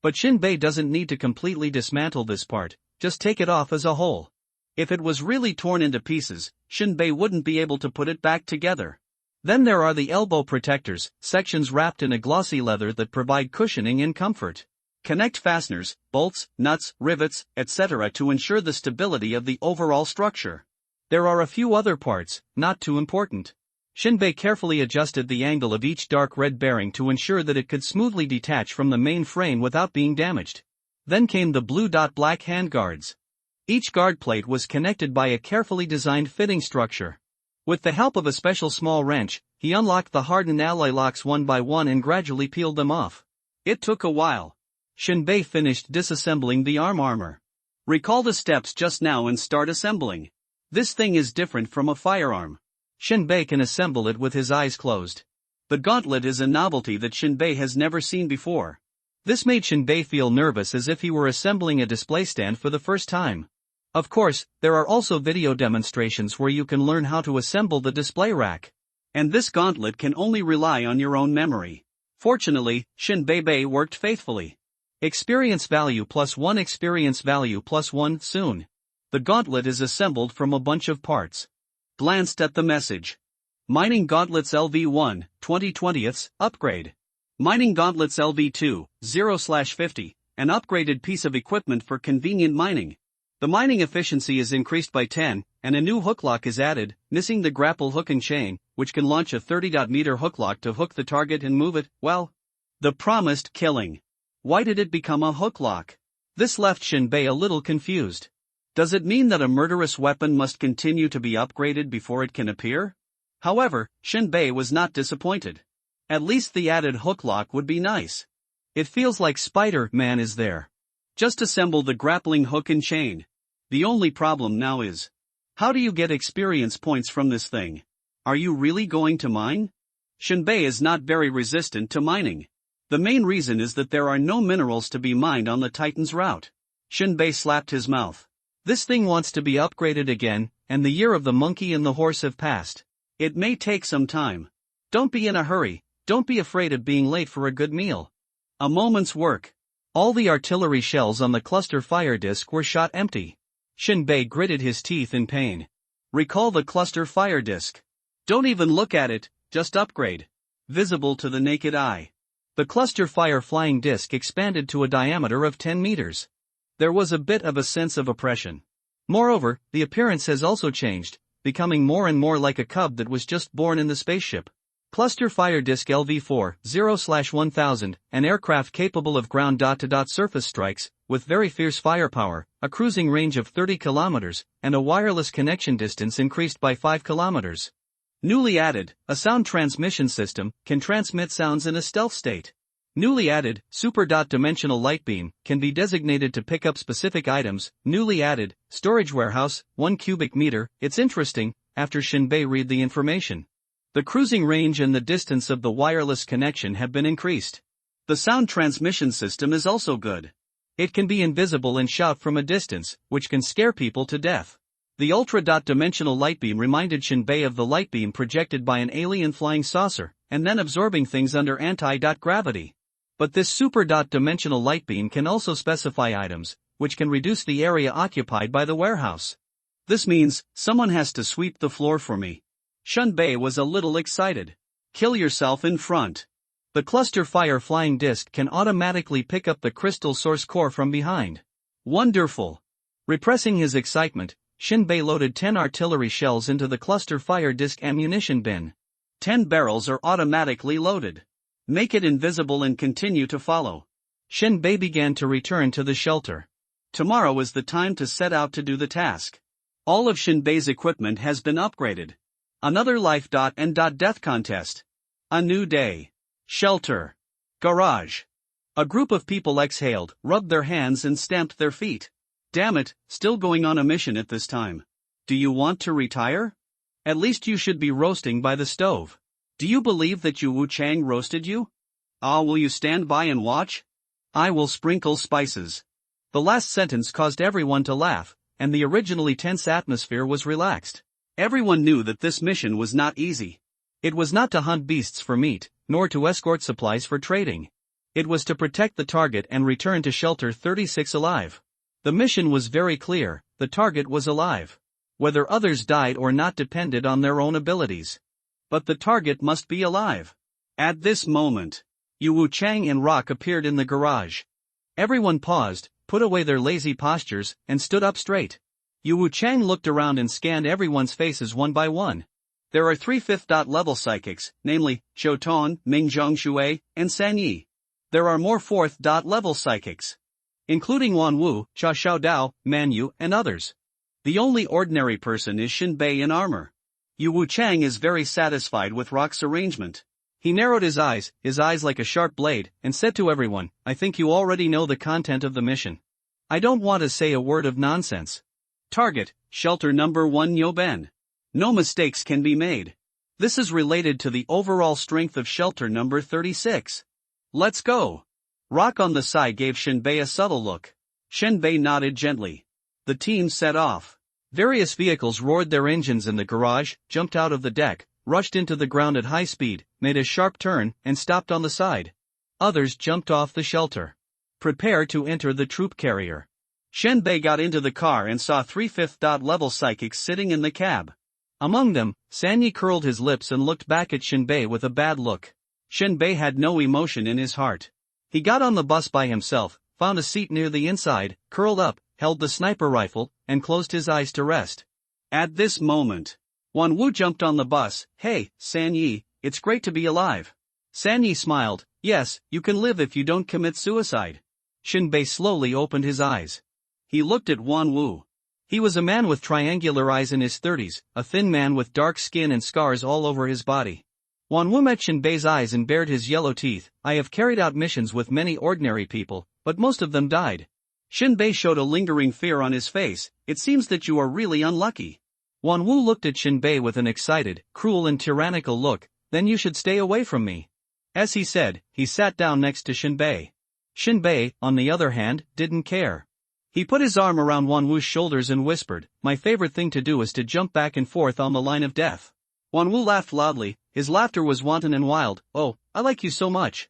But Shinbei doesn't need to completely dismantle this part, just take it off as a whole. If it was really torn into pieces, Shinbei wouldn't be able to put it back together. Then there are the elbow protectors, sections wrapped in a glossy leather that provide cushioning and comfort. Connect fasteners, bolts, nuts, rivets, etc. to ensure the stability of the overall structure. There are a few other parts, not too important. Shinbei carefully adjusted the angle of each dark red bearing to ensure that it could smoothly detach from the main frame without being damaged. Then came the blue-black handguards. Each guard plate was connected by a carefully designed fitting structure. With the help of a special small wrench, he unlocked the hardened alloy locks one by one and gradually peeled them off. It took a while. Shinbei finished disassembling the arm armor. Recall the steps just now and start assembling. This thing is different from a firearm. Shinbei can assemble it with his eyes closed. The gauntlet is a novelty that Shinbei has never seen before. This made Shinbei feel nervous as if he were assembling a display stand for the first time. Of course, there are also video demonstrations where you can learn how to assemble the display rack. And this gauntlet can only rely on your own memory. Fortunately, Shinbei worked faithfully. Experience value +1, experience value +1 soon. The gauntlet is assembled from a bunch of parts. Glanced at the message. Mining Gauntlets LV1, 20/20, upgrade. Mining Gauntlets LV2, 0/50, an upgraded piece of equipment for convenient mining. The mining efficiency is increased by 10, and a new hook lock is added, missing the grapple hook and chain, which can launch a 30-meter hook lock to hook the target and move it, well. The promised killing. Why did it become a hook lock? This left Shinbei a little confused. Does it mean that a murderous weapon must continue to be upgraded before it can appear? However, Shinbei was not disappointed. At least the added hook lock would be nice. It feels like Spider-Man is there. Just assemble the grappling hook and chain. The only problem now is, how do you get experience points from this thing? Are you really going to mine? Shinbei is not very resistant to mining. The main reason is that there are no minerals to be mined on the Titan's route. Shinbei slapped his mouth. This thing wants to be upgraded again, and the year of the monkey and the horse have passed. It may take some time. Don't be in a hurry, don't be afraid of being late for a good meal. A moment's work. All the artillery shells on the cluster fire disc were shot empty. Shinbei gritted his teeth in pain. Recall the cluster fire disc. Don't even look at it, just upgrade. Visible to the naked eye. The cluster fire flying disc expanded to a diameter of 10 meters. There was a bit of a sense of oppression. Moreover, the appearance has also changed, becoming more and more like a cub that was just born in the spaceship. Cluster Fire Disc LV-40/1000, an aircraft capable of ground-to-dot surface strikes, with very fierce firepower, a cruising range of 30 kilometers, and a wireless connection distance increased by 5 kilometers. Newly added, a sound transmission system, can transmit sounds in a stealth state. Newly added, Super Dimensional Light Beam, can be designated to pick up specific items. Newly added, Storage Warehouse, 1 cubic meter. It's interesting. After Shinbei read the information, the cruising range and the distance of the wireless connection have been increased. The sound transmission system is also good. It can be invisible and shout from a distance, which can scare people to death. The ultra-dimensional light beam reminded Shinbei of the light beam projected by an alien flying saucer, and then absorbing things under anti-gravity. But this super-dimensional light beam can also specify items, which can reduce the area occupied by the warehouse. This means, someone has to sweep the floor for me. Shinbei was a little excited. Kill yourself in front. The cluster fire flying disc can automatically pick up the crystal source core from behind. Wonderful! Repressing his excitement, Shinbei loaded 10 artillery shells into the cluster fire disc ammunition bin. 10 barrels are automatically loaded. Make it invisible and continue to follow. Shinbei began to return to the shelter. Tomorrow is the time to set out to do the task. All of Shinbei's equipment has been upgraded. Another life and death contest. A new day. Shelter. Garage. A group of people exhaled, rubbed their hands and stamped their feet. Damn it, still going on a mission at this time. Do you want to retire? At least you should be roasting by the stove. Do you believe that Yu Wu Chang roasted you? Will you stand by and watch? I will sprinkle spices. The last sentence caused everyone to laugh, and the originally tense atmosphere was relaxed. Everyone knew that this mission was not easy. It was not to hunt beasts for meat, nor to escort supplies for trading. It was to protect the target and return to Shelter 36 alive. The mission was very clear, the target was alive. Whether others died or not depended on their own abilities. But the target must be alive. At this moment, Yu Wu Chang and Rock appeared in the garage. Everyone paused, put away their lazy postures, and stood up straight. Yu Wu Chang looked around and scanned everyone's faces one by one. There are 3 5th-level psychics, namely, Zhou Tong, Ming Zhongshui, and San Yi. There are more 4th-level psychics, including Wan Wu, Cha Xiaodao, Man Yu, and others. The only ordinary person is Shinbei in armor. Yu Wu Chang is very satisfied with Rock's arrangement. He narrowed his eyes like a sharp blade, and said to everyone, I think you already know the content of the mission. I don't want to say a word of nonsense. Target, Shelter number 1 Nyoben. No mistakes can be made. This is related to the overall strength of Shelter number 36. Let's go. Rock on the side gave Shinbei a subtle look. Shinbei nodded gently. The team set off. Various vehicles roared their engines in the garage, jumped out of the deck, rushed into the ground at high speed, made a sharp turn, and stopped on the side. Others jumped off the shelter. Prepare to enter the troop carrier. Shinbei got into the car and saw 3 5th-level psychics sitting in the cab. Among them, San Yi curled his lips and looked back at Shinbei with a bad look. Shinbei had no emotion in his heart. He got on the bus by himself, found a seat near the inside, curled up, held the sniper rifle, and closed his eyes to rest. At this moment, Wan Wu jumped on the bus. Hey, San Yi, it's great to be alive. San Yi smiled. Yes, you can live if you don't commit suicide. Shinbei slowly opened his eyes. He looked at Wan Wu. He was a man with triangular eyes in his 30s, a thin man with dark skin and scars all over his body. Wan Wu met Shinbei's eyes and bared his yellow teeth. I have carried out missions with many ordinary people, but most of them died. Shinbei showed a lingering fear on his face. It seems that you are really unlucky. Wan Wu looked at Shinbei with an excited, cruel and tyrannical look. Then you should stay away from me. As he said, he sat down next to Shinbei. Shinbei, on the other hand, didn't care. He put his arm around Wan Wu's shoulders and whispered, my favorite thing to do is to jump back and forth on the line of death. Wan Wu laughed loudly. His laughter was wanton and wild. Oh, I like you so much.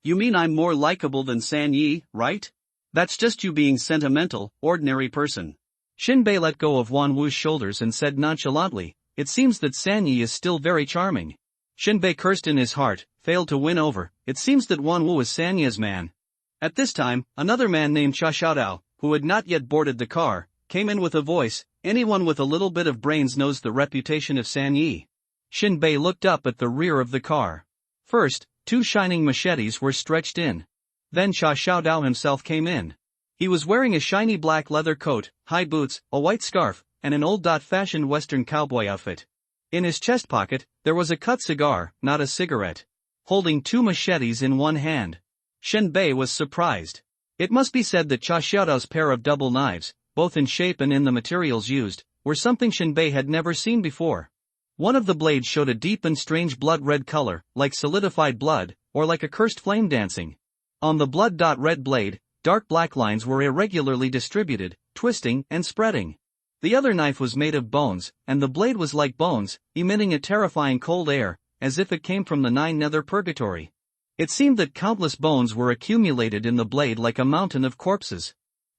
You mean I'm more likable than San Yi, right? That's just you being sentimental, ordinary person. Shinbei let go of Wan Wu's shoulders and said nonchalantly, it seems that San Yi is still very charming. Shinbei cursed in his heart, failed to win over. It seems that Wan Wu is San Yi's man. At this time, another man named Cha Xiaodao, who had not yet boarded the car, came in with a voice, Anyone with a little bit of brains knows the reputation of Sanyi. Shinbei looked up at the rear of the car. First, 2 shining machetes were stretched in. Then Cha Xiaodao himself came in. He was wearing a shiny black leather coat, high boots, a white scarf, and an old-fashioned Western cowboy outfit. In his chest pocket, there was a cut cigar, not a cigarette. Holding 2 machetes in one hand. Shinbei was surprised. It must be said that Cha Xiaodao's pair of double knives, both in shape and in the materials used, were something Shinbei had never seen before. One of the blades showed a deep and strange blood-red color, like solidified blood, or like a cursed flame dancing. On the blood-red blade, dark black lines were irregularly distributed, twisting and spreading. The other knife was made of bones, and the blade was like bones, emitting a terrifying cold air, as if it came from the 9-nether purgatory. It seemed that countless bones were accumulated in the blade like a mountain of corpses.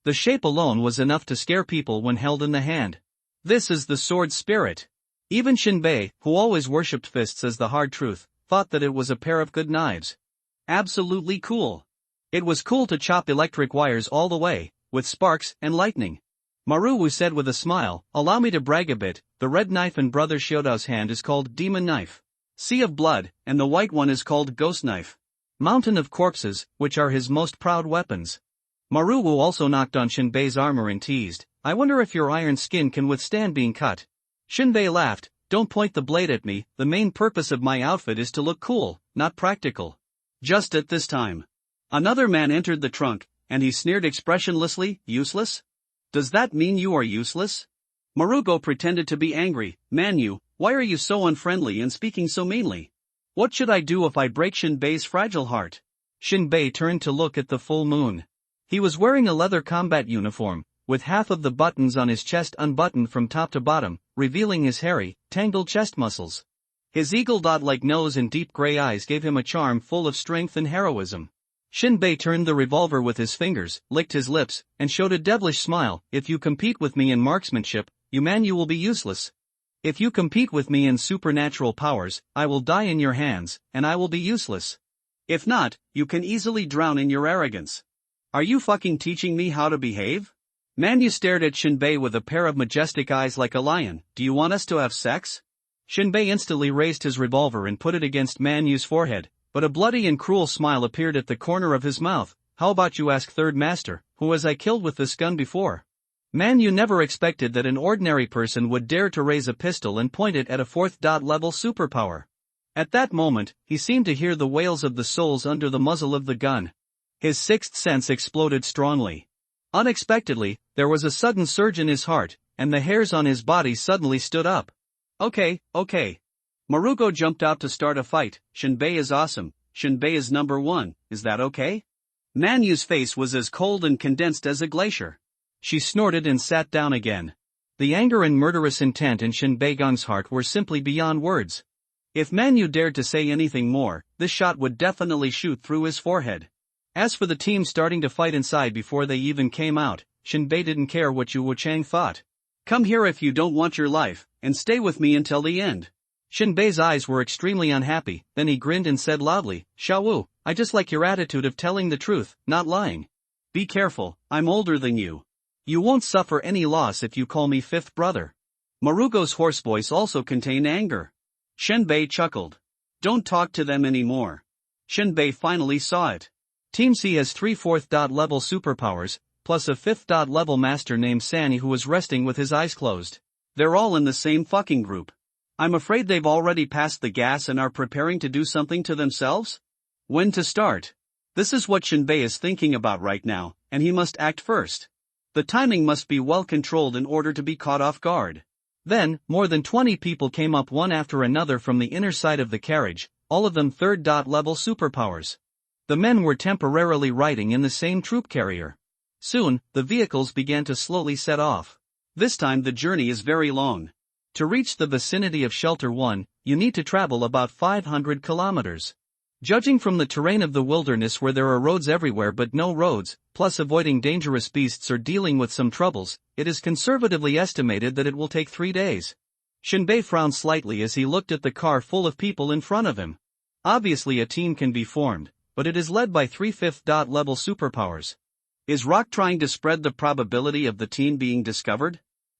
The shape alone was enough to scare people when held in the hand. This is the sword spirit. Even Shinbei, who always worshipped fists as the hard truth, thought that it was a pair of good knives. Absolutely cool. It was cool to chop electric wires all the way, with sparks and lightning. Maruwu said with a smile, "Allow me to brag a bit, the red knife in Brother Xiaodao's hand is called Demon Knife. Sea of Blood, and the white one is called Ghost Knife. Mountain of Corpses, which are his most proud weapons." Maruwu also knocked on Shinbei's armor and teased, "I wonder if your iron skin can withstand being cut." Shinbei laughed, "Don't point the blade at me, the main purpose of my outfit is to look cool, not practical." Just at this time, another man entered the trunk, and he sneered expressionlessly, "Useless? Does that mean you are useless?" Marugo pretended to be angry, "Man you, why are you so unfriendly and speaking so meanly? What should I do if I break Shinbei's fragile heart?" Shinbei turned to look at the full moon. He was wearing a leather combat uniform, with half of the buttons on his chest unbuttoned from top to bottom, revealing his hairy, tangled chest muscles. His eagle-like nose and deep gray eyes gave him a charm full of strength and heroism. Shinbei turned the revolver with his fingers, licked his lips, and showed a devilish smile. "If you compete with me in marksmanship, you will be useless. If you compete with me in supernatural powers, I will die in your hands, and I will be useless. If not, you can easily drown in your arrogance. Are you fucking teaching me how to behave?" Manyu stared at Shinbei with a pair of majestic eyes like a lion. "Do you want us to have sex?" Shinbei instantly raised his revolver and put it against Manyu's forehead, but a bloody and cruel smile appeared at the corner of his mouth. "How about you ask Third Master, who has I killed with this gun before?" Manyu never expected that an ordinary person would dare to raise a pistol and point it at a 4th level superpower. At that moment, he seemed to hear the wails of the souls under the muzzle of the gun. His 6th sense exploded strongly. Unexpectedly, there was a sudden surge in his heart, and the hairs on his body suddenly stood up. Okay. Marugo jumped out to start a fight. "Shinbei is awesome. Shinbei is number 1, is that okay?" Manyu's face was as cold and condensed as a glacier. She snorted and sat down again. The anger and murderous intent in Shinbei Gong's heart were simply beyond words. If Manyu dared to say anything more, this shot would definitely shoot through his forehead. As for the team starting to fight inside before they even came out, Shinbei didn't care what Yu Wuchang thought. "Come here if you don't want your life, and stay with me until the end." Shinbei's eyes were extremely unhappy, then he grinned and said loudly, "Xiaowu, I just like your attitude of telling the truth, not lying. Be careful, I'm older than you. You won't suffer any loss if you call me 5th brother." Marugo's hoarse voice also contained anger. Shinbei chuckled. "Don't talk to them anymore." Shinbei finally saw it. Team C has 3 4th level superpowers, plus a 5th level master named Sani who was resting with his eyes closed. They're all in the same fucking group. I'm afraid they've already passed the gas and are preparing to do something to themselves? When to start? This is what Shinbei is thinking about right now, and he must act first. The timing must be well controlled in order to be caught off guard. Then, more than 20 people came up one after another from the inner side of the carriage, all of them 3rd level superpowers. The men were temporarily riding in the same troop carrier. Soon, the vehicles began to slowly set off. This time the journey is very long. To reach the vicinity of Shelter 1, you need to travel about 500 kilometers. Judging from the terrain of the wilderness where there are roads everywhere but no roads, plus avoiding dangerous beasts or dealing with some troubles, it is conservatively estimated that it will take 3 days. Shinbei frowned slightly as he looked at the car full of people in front of him. Obviously a team can be formed, but it is led by 3 5th level superpowers. Is Rock trying to spread the probability of the team being discovered?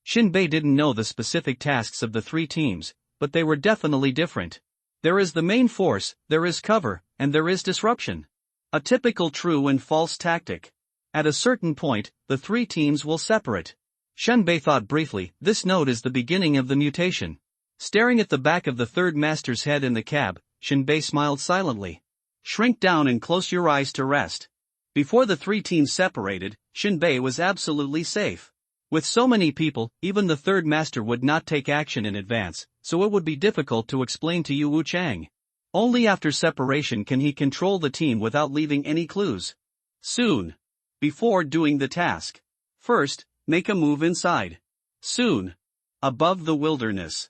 Shinbei didn't know the specific tasks of the three teams, but they were definitely different. There is the main force, there is cover, and there is disruption. A typical true and false tactic. At a certain point, the three teams will separate. Shinbei thought briefly, this note is the beginning of the mutation. Staring at the back of the third master's head in the cab, Shinbei smiled silently. Shrink down and close your eyes to rest. Before the three teams separated, Shinbei was absolutely safe. With so many people, even the third master would not take action in advance, so it would be difficult to explain to Yu Wuchang. Only after separation can he control the team without leaving any clues. Soon. Before doing the task. First, make a move inside. Soon. Above the wilderness.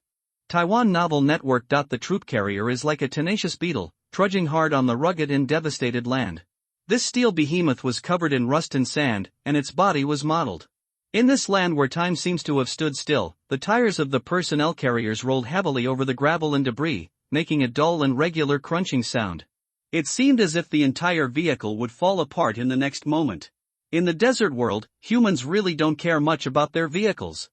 Taiwan Novel Network. The troop carrier is like a tenacious beetle, trudging hard on the rugged and devastated land. This steel behemoth was covered in rust and sand, and its body was mottled. In this land where time seems to have stood still, the tires of the personnel carriers rolled heavily over the gravel and debris, making a dull and regular crunching sound. It seemed as if the entire vehicle would fall apart in the next moment. In the desert world, humans really don't care much about their vehicles.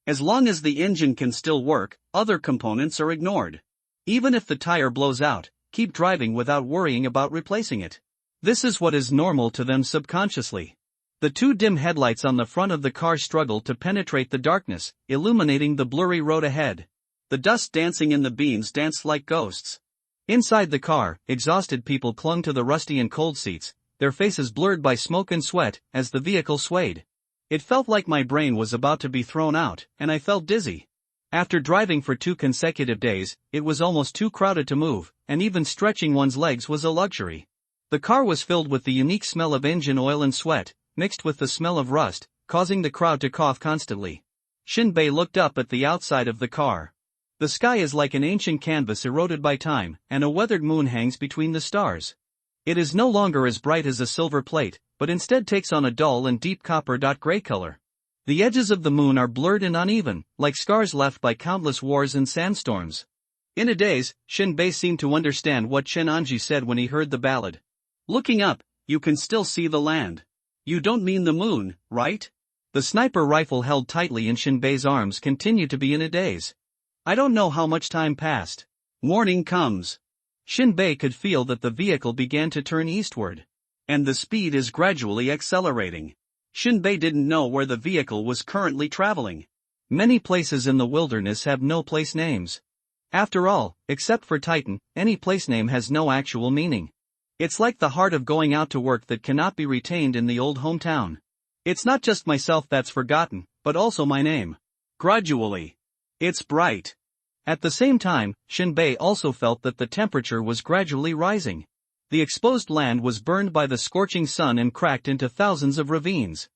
As long as the engine can still work, other components are ignored. Even if the tire blows out, keep driving without worrying about replacing it. This is what is normal to them subconsciously. The two dim headlights on the front of the car struggled to penetrate the darkness, illuminating the blurry road ahead. The dust dancing in the beams danced like ghosts. Inside the car, exhausted people clung to the rusty and cold seats, their faces blurred by smoke and sweat, as the vehicle swayed. It felt like my brain was about to be thrown out, and I felt dizzy. After driving for 2 consecutive days, it was almost too crowded to move, and even stretching one's legs was a luxury. The car was filled with the unique smell of engine oil and sweat, mixed with the smell of rust, causing the crowd to cough constantly. Shinbei looked up at the outside of the car. The sky is like an ancient canvas eroded by time, and a weathered moon hangs between the stars. It is no longer as bright as a silver plate, but instead takes on a dull and deep copper-gray color. The edges of the moon are blurred and uneven, like scars left by countless wars and sandstorms. In a daze, Shinbei seemed to understand what Chen Anji said when he heard the ballad. Looking up, you can still see the land. You don't mean the moon, right? The sniper rifle held tightly in Shinbei's arms continued to be in a daze. I don't know how much time passed. Morning comes. Shinbei could feel that the vehicle began to turn eastward. And the speed is gradually accelerating. Shinbei didn't know where the vehicle was currently traveling. Many places in the wilderness have no place names. After all, except for Titan, any place name has no actual meaning. It's like the heart of going out to work that cannot be retained in the old hometown. It's not just myself that's forgotten, but also my name. Gradually. It's bright. At the same time, Shinbei also felt that the temperature was gradually rising. The exposed land was burned by the scorching sun and cracked into thousands of ravines.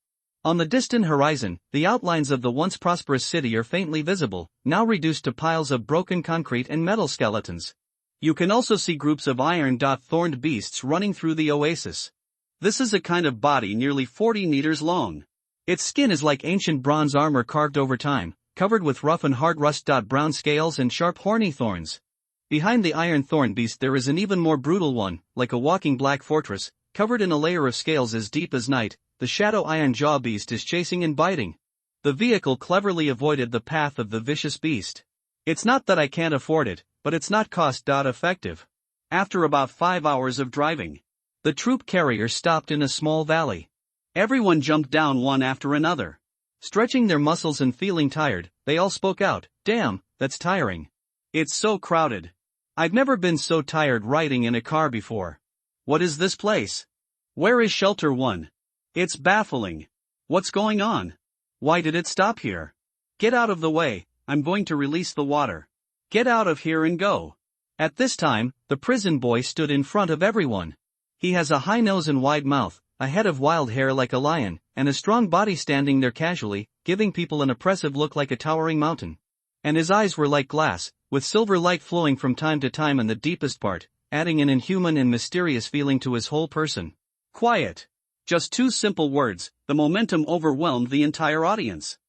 On the distant horizon, the outlines of the once prosperous city are faintly visible, now reduced to piles of broken concrete and metal skeletons. You can also see groups of iron-thorned beasts running through the oasis. This is a kind of body nearly 40 meters long. Its skin is like ancient bronze armor carved over time, covered with rough and hard rust. Brown scales and sharp horny thorns. Behind the iron thorn beast there is an even more brutal one, like a walking black fortress, covered in a layer of scales as deep as night. The shadow iron jaw beast is chasing and biting. The vehicle cleverly avoided the path of the vicious beast. It's not that I can't afford it, but it's not cost-effective. After about 5 hours of driving, the troop carrier stopped in a small valley. Everyone jumped down one after another. Stretching their muscles and feeling tired, they all spoke out, "Damn, that's tiring. It's so crowded. I've never been so tired riding in a car before. What is this place? Where is Shelter 1? It's baffling. What's going on? Why did it stop here? Get out of the way, I'm going to release the water. Get out of here and go." At this time, the prison boy stood in front of everyone. He has a high nose and wide mouth, a head of wild hair like a lion, and a strong body standing there casually, giving people an oppressive look like a towering mountain. And his eyes were like glass, with silver light flowing from time to time in the deepest part, adding an inhuman and mysterious feeling to his whole person. Quiet. Just 2 simple words, the momentum overwhelmed the entire audience.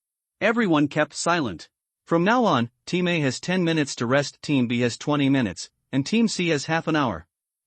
Everyone kept silent. From now on, Team A has 10 minutes to rest, Team B has 20 minutes, and Team C has half an hour.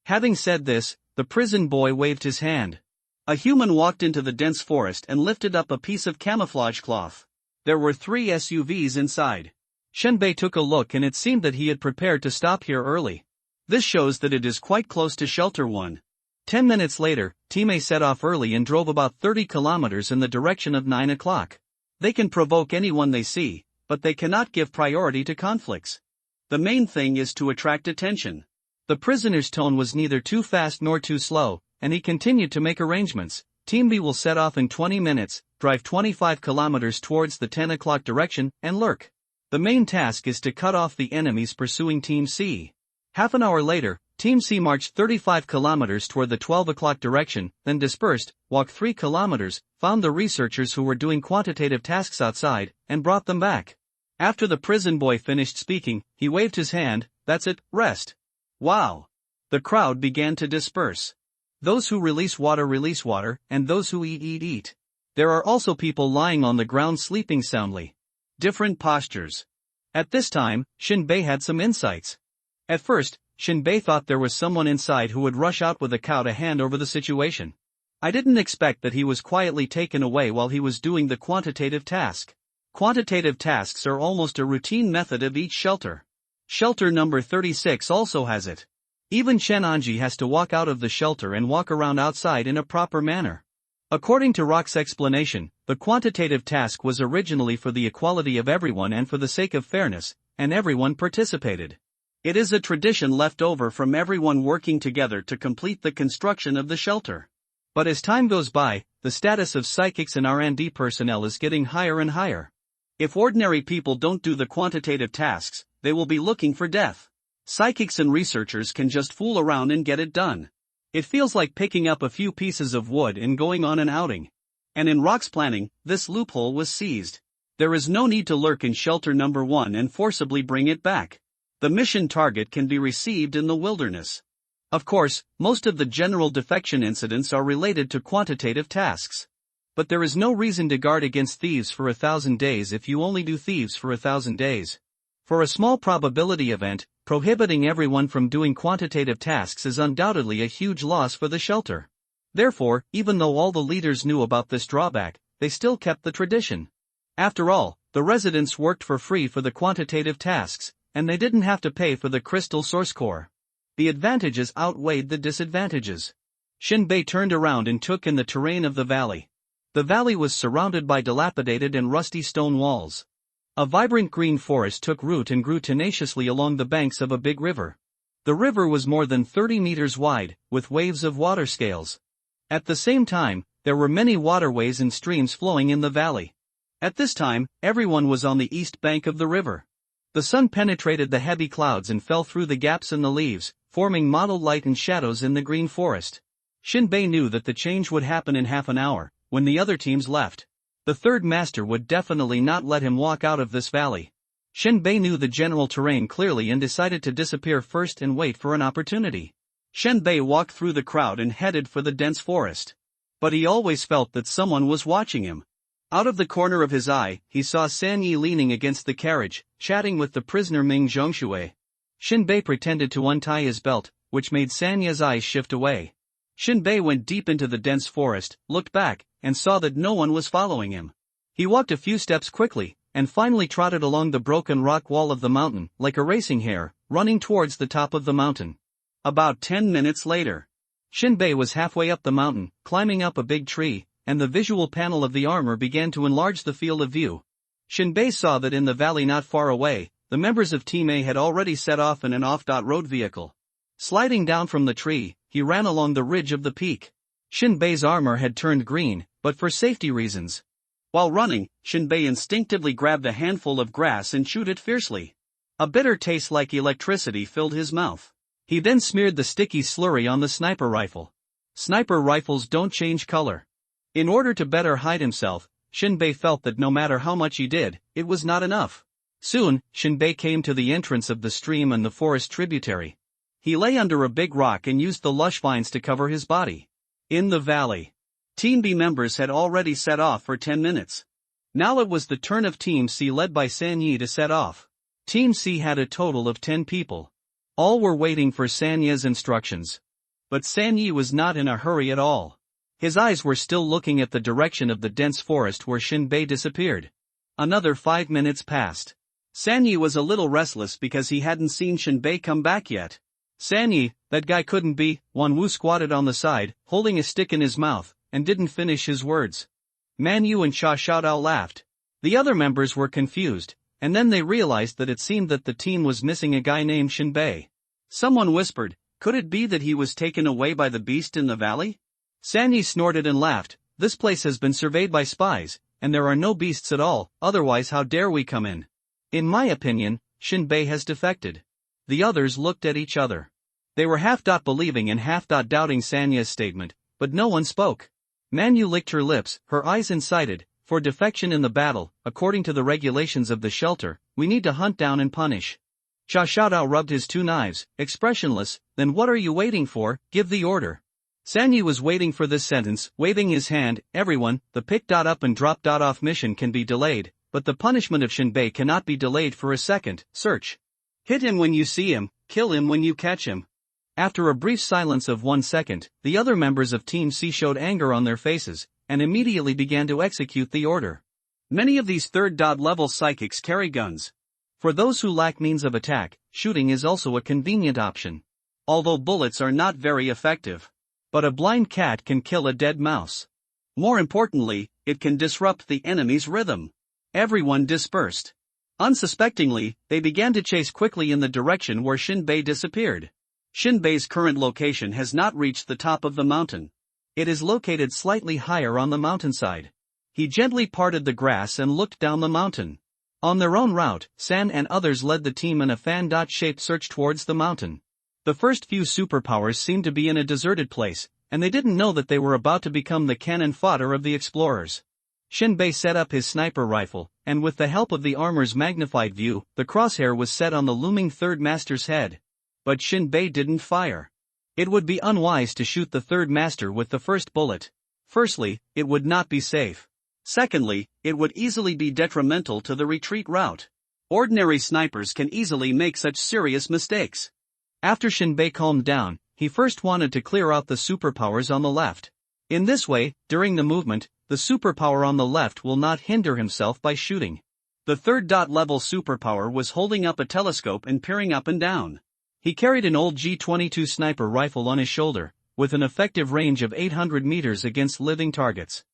Having said this, the prison boy waved his hand. A human walked into the dense forest and lifted up a piece of camouflage cloth. There were 3 SUVs inside. Shenbei took a look and it seemed that he had prepared to stop here early. This shows that it is quite close to Shelter 1. 10 minutes later, Team A set off early and drove about 30 kilometers in the direction of 9 o'clock. They can provoke anyone they see, but they cannot give priority to conflicts. The main thing is to attract attention. The prisoner's tone was neither too fast nor too slow, and he continued to make arrangements. Team B will set off in 20 minutes, drive 25 kilometers towards the 10 o'clock direction, and lurk. The main task is to cut off the enemies pursuing Team C. Half an hour later, Team C marched 35 kilometers toward the 12 o'clock direction, then dispersed, walked 3 kilometers, found the researchers who were doing quantitative tasks outside, and brought them back. After the prison boy finished speaking, he waved his hand. That's it, rest. Wow! The crowd began to disperse. Those who release water, and those who eat. There are also people lying on the ground sleeping soundly. Different postures. At this time, Shinbei had some insights. At first, Shinbei thought there was someone inside who would rush out with a cow to hand over the situation. I didn't expect that he was quietly taken away while he was doing the quantitative task. Quantitative tasks are almost a routine method of each shelter. Shelter number 36 also has it. Even Chen Anji has to walk out of the shelter and walk around outside in a proper manner. According to Rock's explanation, the quantitative task was originally for the equality of everyone and for the sake of fairness, and everyone participated. It is a tradition left over from everyone working together to complete the construction of the shelter. But as time goes by, the status of psychics and R&D personnel is getting higher and higher. If ordinary people don't do the quantitative tasks, they will be looking for death. Psychics and researchers can just fool around and get it done. It feels like picking up a few pieces of wood and going on an outing. And in Rock's planning, this loophole was seized. There is no need to lurk in shelter number 1 and forcibly bring it back. The mission target can be received in the wilderness. Of course, most of the general defection incidents are related to quantitative tasks. But there is no reason to guard against thieves for 1,000 days if you only do thieves for 1,000 days. For a small probability event, prohibiting everyone from doing quantitative tasks is undoubtedly a huge loss for the shelter. Therefore, even though all the leaders knew about this drawback, they still kept the tradition. After all, the residents worked for free for the quantitative tasks, and they didn't have to pay for the crystal source core. The advantages outweighed the disadvantages. Shinbei turned around and took in the terrain of the valley. The valley was surrounded by dilapidated and rusty stone walls. A vibrant green forest took root and grew tenaciously along the banks of a big river. The river was more than 30 meters wide, with waves of water scales. At the same time, there were many waterways and streams flowing in the valley. At this time, everyone was on the east bank of the river. The sun penetrated the heavy clouds and fell through the gaps in the leaves, forming mottled light and shadows in the green forest. Shinbei knew that the change would happen in half an hour, when the other teams left. The third master would definitely not let him walk out of this valley. Shinbei knew the general terrain clearly and decided to disappear first and wait for an opportunity. Shinbei walked through the crowd and headed for the dense forest. But he always felt that someone was watching him. Out of the corner of his eye, he saw Sanyi leaning against the carriage, chatting with the prisoner Ming Zhongshui. Shinbei pretended to untie his belt, which made Sanya's eyes shift away. Shinbei went deep into the dense forest, looked back, and saw that no one was following him. He walked a few steps quickly, and finally trotted along the broken rock wall of the mountain, like a racing hare, running towards the top of the mountain. About 10 minutes later, Shinbei was halfway up the mountain, climbing up a big tree, and the visual panel of the armor began to enlarge the field of view. Shinbei saw that in the valley not far away, the members of Team A had already set off in an off-road vehicle. Sliding down from the tree, he ran along the ridge of the peak. Shinbei's armor had turned green, but for safety reasons. While running, Shinbei instinctively grabbed a handful of grass and chewed it fiercely. A bitter taste like electricity filled his mouth. He then smeared the sticky slurry on the sniper rifle. Sniper rifles don't change color. In order to better hide himself, Shinbei felt that no matter how much he did, it was not enough. Soon, Shinbei came to the entrance of the stream and the forest tributary. He lay under a big rock and used the lush vines to cover his body. In the valley, Team B members had already set off for 10 minutes. Now it was the turn of Team C led by Sanyi to set off. Team C had a total of 10 people. All were waiting for Sanya's instructions. But Sanyi was not in a hurry at all. His eyes were still looking at the direction of the dense forest where Shinbei disappeared. Another 5 minutes passed. Sanyi was a little restless because he hadn't seen Shinbei come back yet. Sanyi, that guy couldn't be. Wanwu squatted on the side, holding a stick in his mouth, and didn't finish his words. Man Yu and Sha Xiaodao laughed. The other members were confused, and then they realized that it seemed that the team was missing a guy named Shinbei. Someone whispered, could it be that he was taken away by the beast in the valley? Sanyi snorted and laughed, this place has been surveyed by spies, and there are no beasts at all, otherwise how dare we come in? In my opinion, Shinbei has defected. The others looked at each other. They were half believing and half doubting Sanya's statement, but no one spoke. Manyu licked her lips, her eyes incited, for defection in the battle, according to the regulations of the shelter, we need to hunt down and punish. Sha Xiaodao rubbed his two knives, expressionless, then what are you waiting for, give the order. Sanyi was waiting for this sentence, waving his hand, everyone, the pick up and drop off mission can be delayed, but the punishment of Shinbei cannot be delayed for a second, search. Hit him when you see him, kill him when you catch him. After a brief silence of 1 second, the other members of Team C showed anger on their faces, and immediately began to execute the order. Many of these third-level psychics carry guns. For those who lack means of attack, shooting is also a convenient option. Although bullets are not very effective. But a blind cat can kill a dead mouse. More importantly, it can disrupt the enemy's rhythm. Everyone dispersed. Unsuspectingly, they began to chase quickly in the direction where Shinbei disappeared. Shinbei's current location has not reached the top of the mountain. It is located slightly higher on the mountainside. He gently parted the grass and looked down the mountain. On their own route, San and others led the team in a fan-shaped search towards the mountain. The first few superpowers seemed to be in a deserted place, and they didn't know that they were about to become the cannon fodder of the explorers. Shinbei set up his sniper rifle, and with the help of the armor's magnified view, the crosshair was set on the looming third master's head. But Shinbei didn't fire. It would be unwise to shoot the third master with the first bullet. Firstly, it would not be safe. Secondly, it would easily be detrimental to the retreat route. Ordinary snipers can easily make such serious mistakes. After Shinbei calmed down, he first wanted to clear out the superpowers on the left. In this way, during the movement, the superpower on the left will not hinder himself by shooting. The third-level superpower was holding up a telescope and peering up and down. He carried an old G-22 sniper rifle on his shoulder, with an effective range of 800 meters against living targets.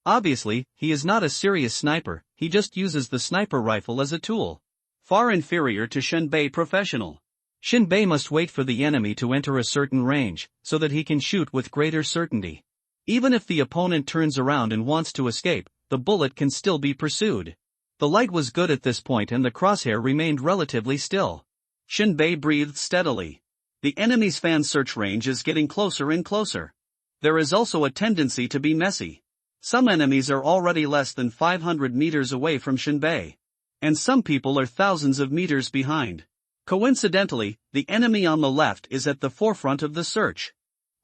Obviously, he is not a serious sniper, he just uses the sniper rifle as a tool. Far inferior to Shinbei professional. Shinbei must wait for the enemy to enter a certain range, so that he can shoot with greater certainty. Even if the opponent turns around and wants to escape, the bullet can still be pursued. The light was good at this point and the crosshair remained relatively still. Shinbei breathed steadily. The enemy's fan search range is getting closer and closer. There is also a tendency to be messy. Some enemies are already less than 500 meters away from Shinbei. And some people are thousands of meters behind. Coincidentally, the enemy on the left is at the forefront of the search.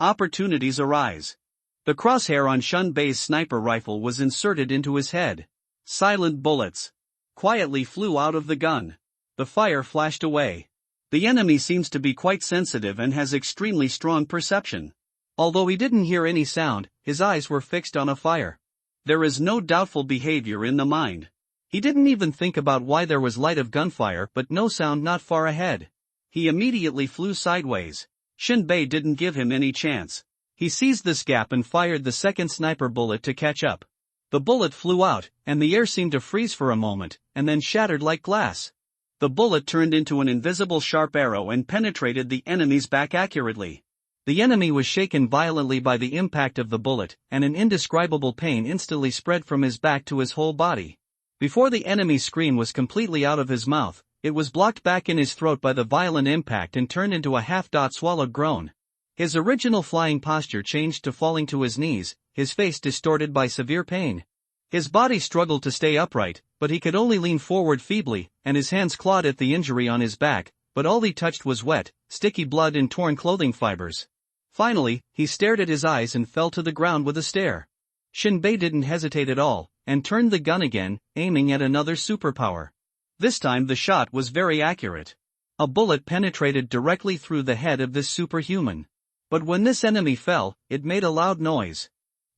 Opportunities arise. The crosshair on Shinbei's sniper rifle was inserted into his head. Silent bullets quietly flew out of the gun. The fire flashed away. The enemy seems to be quite sensitive and has extremely strong perception. Although he didn't hear any sound, his eyes were fixed on a fire. There is no doubtful behavior in the mind. He didn't even think about why there was light of gunfire but no sound not far ahead. He immediately flew sideways. Shinbei didn't give him any chance. He seized this gap and fired the second sniper bullet to catch up. The bullet flew out, and the air seemed to freeze for a moment, and then shattered like glass. The bullet turned into an invisible sharp arrow and penetrated the enemy's back accurately. The enemy was shaken violently by the impact of the bullet, and an indescribable pain instantly spread from his back to his whole body. Before the enemy's scream was completely out of his mouth, it was blocked back in his throat by the violent impact and turned into a half-swallowed groan. His original flying posture changed to falling to his knees, his face distorted by severe pain. His body struggled to stay upright, but he could only lean forward feebly, and his hands clawed at the injury on his back, but all he touched was wet, sticky blood and torn clothing fibers. Finally, he stared at his eyes and fell to the ground with a stare. Shinbei didn't hesitate at all, and turned the gun again, aiming at another superpower. This time the shot was very accurate. A bullet penetrated directly through the head of this superhuman. But when this enemy fell, it made a loud noise.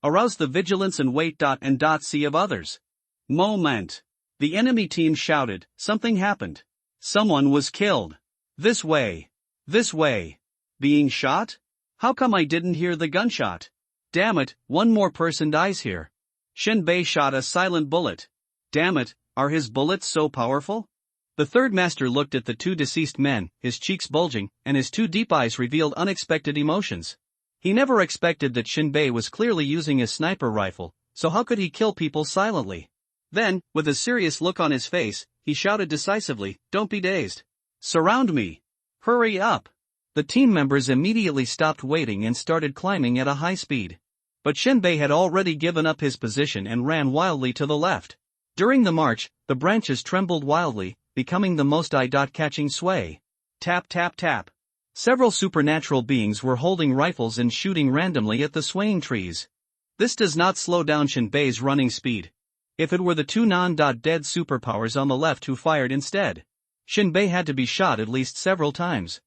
Aroused the vigilance and wait and see of others. Moment. The enemy team shouted, something happened. Someone was killed. This way. This way. Being shot? How come I didn't hear the gunshot? Damn it, one more person dies here. Shinbei shot a silent bullet. Damn it, are his bullets so powerful? The third master looked at the two deceased men, his cheeks bulging, and his two deep eyes revealed unexpected emotions. He never expected that Shinbei was clearly using a sniper rifle, so how could he kill people silently? Then, with a serious look on his face, he shouted decisively, "Don't be dazed. Surround me. Hurry up." The team members immediately stopped waiting and started climbing at a high speed. But Shinbei had already given up his position and ran wildly to the left. During the march, the branches trembled wildly, becoming the most eye-catching sway. Tap tap tap. Several supernatural beings were holding rifles and shooting randomly at the swaying trees. This does not slow down Shinbei's running speed. If it were the two non-dead superpowers on the left who fired instead, Shinbei had to be shot at least several times.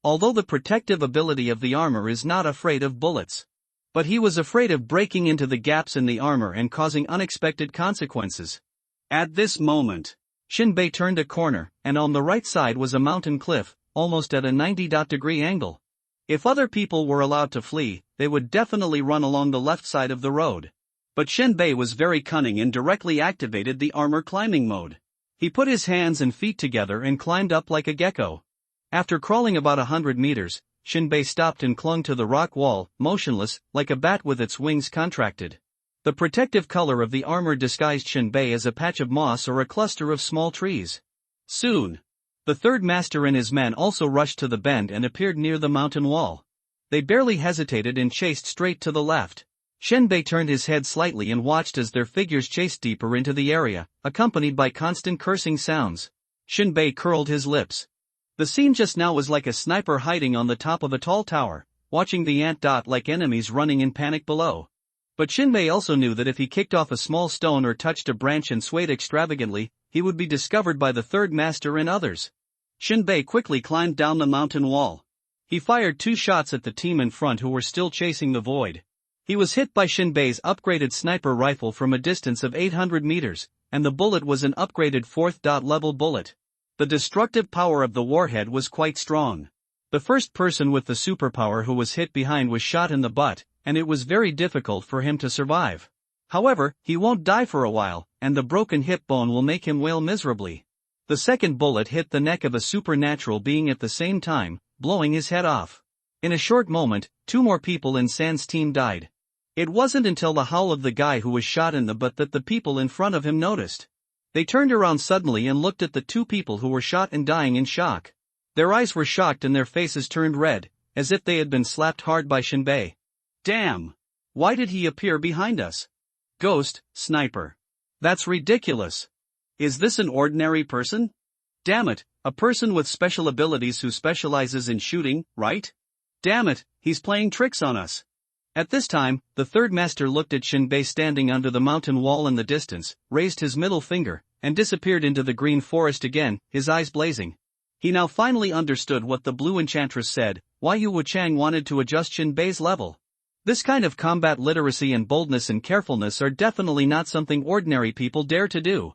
Although the protective ability of the armor is not afraid of bullets. But he was afraid of breaking into the gaps in the armor and causing unexpected consequences. At this moment, Shinbei turned a corner, and on the right side was a mountain cliff, almost at a 90-degree angle. If other people were allowed to flee, they would definitely run along the left side of the road. But Shinbei was very cunning and directly activated the armor climbing mode. He put his hands and feet together and climbed up like a gecko. After crawling about 100 meters, Shinbei stopped and clung to the rock wall, motionless, like a bat with its wings contracted. The protective color of the armor disguised Shinbei as a patch of moss or a cluster of small trees. Soon, the third master and his men also rushed to the bend and appeared near the mountain wall. They barely hesitated and chased straight to the left. Shinbei turned his head slightly and watched as their figures chased deeper into the area, accompanied by constant cursing sounds. Shinbei curled his lips. The scene just now was like a sniper hiding on the top of a tall tower, watching the ant-like enemies running in panic below. But Shinbei also knew that if he kicked off a small stone or touched a branch and swayed extravagantly, he would be discovered by the third master and others. Shinbei quickly climbed down the mountain wall. He fired 2 shots at the team in front who were still chasing the void. He was hit by Shinbei's upgraded sniper rifle from a distance of 800 meters, and the bullet was an upgraded 4th-level bullet. The destructive power of the warhead was quite strong. The first person with the superpower who was hit behind was shot in the butt, and it was very difficult for him to survive. However, he won't die for a while, and the broken hip bone will make him wail miserably. The second bullet hit the neck of a supernatural being at the same time, blowing his head off. In a short moment, 2 more people in San's team died. It wasn't until the howl of the guy who was shot in the butt that the people in front of him noticed. They turned around suddenly and looked at the 2 people who were shot and dying in shock. Their eyes were shocked and their faces turned red, as if they had been slapped hard by Shinbei. Damn! Why did he appear behind us? Ghost, sniper. That's ridiculous. Is this an ordinary person? Damn it, a person with special abilities who specializes in shooting, right? Damn it, he's playing tricks on us. At this time, the third master looked at Shinbei standing under the mountain wall in the distance, raised his middle finger, and disappeared into the green forest again, his eyes blazing. He now finally understood what the blue enchantress said, why Yu Wuchang wanted to adjust Shinbei's level. This kind of combat literacy and boldness and carefulness are definitely not something ordinary people dare to do.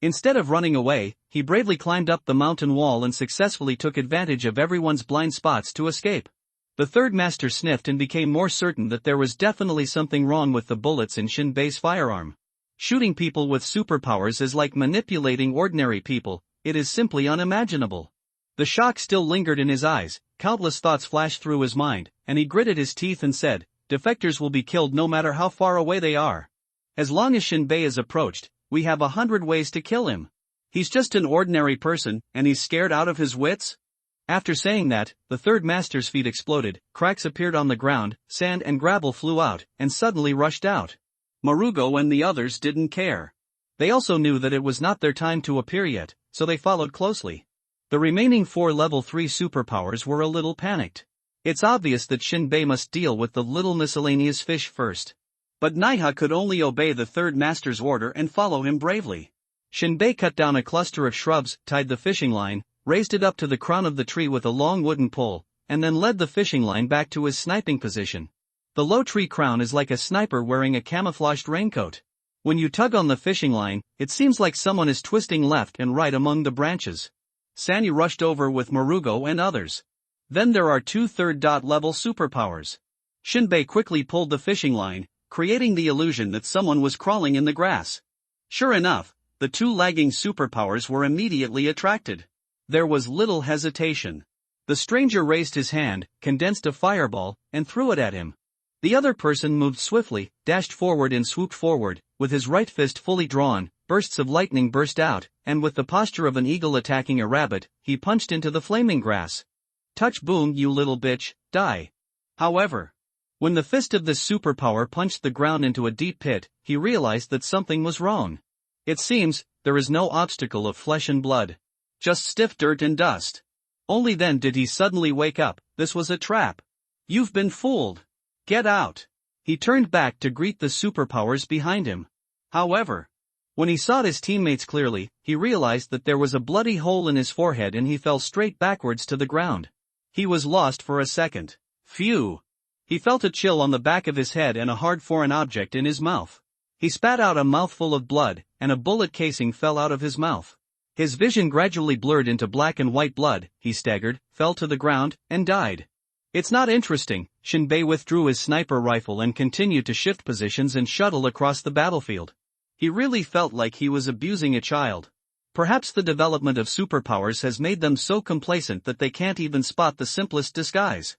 Instead of running away, he bravely climbed up the mountain wall and successfully took advantage of everyone's blind spots to escape. The third master sniffed and became more certain that there was definitely something wrong with the bullets in Shinbei's firearm. Shooting people with superpowers is like manipulating ordinary people, it is simply unimaginable. The shock still lingered in his eyes, countless thoughts flashed through his mind, and he gritted his teeth and said, "Defectors will be killed no matter how far away they are. As long as Shinbei is approached, we have 100 ways to kill him. He's just an ordinary person, and he's scared out of his wits?" After saying that, the third master's feet exploded, cracks appeared on the ground, sand and gravel flew out, and suddenly rushed out. Marugo and the others didn't care. They also knew that it was not their time to appear yet, so they followed closely. The remaining 4 level 3 superpowers were a little panicked. It's obvious that Shinbei must deal with the little miscellaneous fish first. But Naiha could only obey the third master's order and follow him bravely. Shinbei cut down a cluster of shrubs, tied the fishing line, raised it up to the crown of the tree with a long wooden pole, and then led the fishing line back to his sniping position. The low tree crown is like a sniper wearing a camouflaged raincoat. When you tug on the fishing line, it seems like someone is twisting left and right among the branches. Sunny rushed over with Marugo and others. Then there are two third-level superpowers. Shinbei quickly pulled the fishing line, creating the illusion that someone was crawling in the grass. Sure enough, the two lagging superpowers were immediately attracted. There was little hesitation. The stranger raised his hand, condensed a fireball, and threw it at him. The other person moved swiftly, dashed forward and swooped forward, with his right fist fully drawn. Bursts of lightning burst out, and with the posture of an eagle attacking a rabbit, he punched into the flaming grass. Touch boom, you little bitch, die. However, when the fist of this superpower punched the ground into a deep pit, he realized that something was wrong. It seems, there is no obstacle of flesh and blood. Just stiff dirt and dust. Only then did he suddenly wake up. This was a trap. You've been fooled. Get out. He turned back to greet the superpowers behind him. However, when he saw his teammates clearly, he realized that there was a bloody hole in his forehead and he fell straight backwards to the ground. He was lost for a second. Phew! He felt a chill on the back of his head and a hard foreign object in his mouth. He spat out a mouthful of blood, and a bullet casing fell out of his mouth. His vision gradually blurred into black and white blood, he staggered, fell to the ground, and died. It's not interesting. Shinbei withdrew his sniper rifle and continued to shift positions and shuttle across the battlefield. He really felt like he was abusing a child. Perhaps the development of superpowers has made them so complacent that they can't even spot the simplest disguise.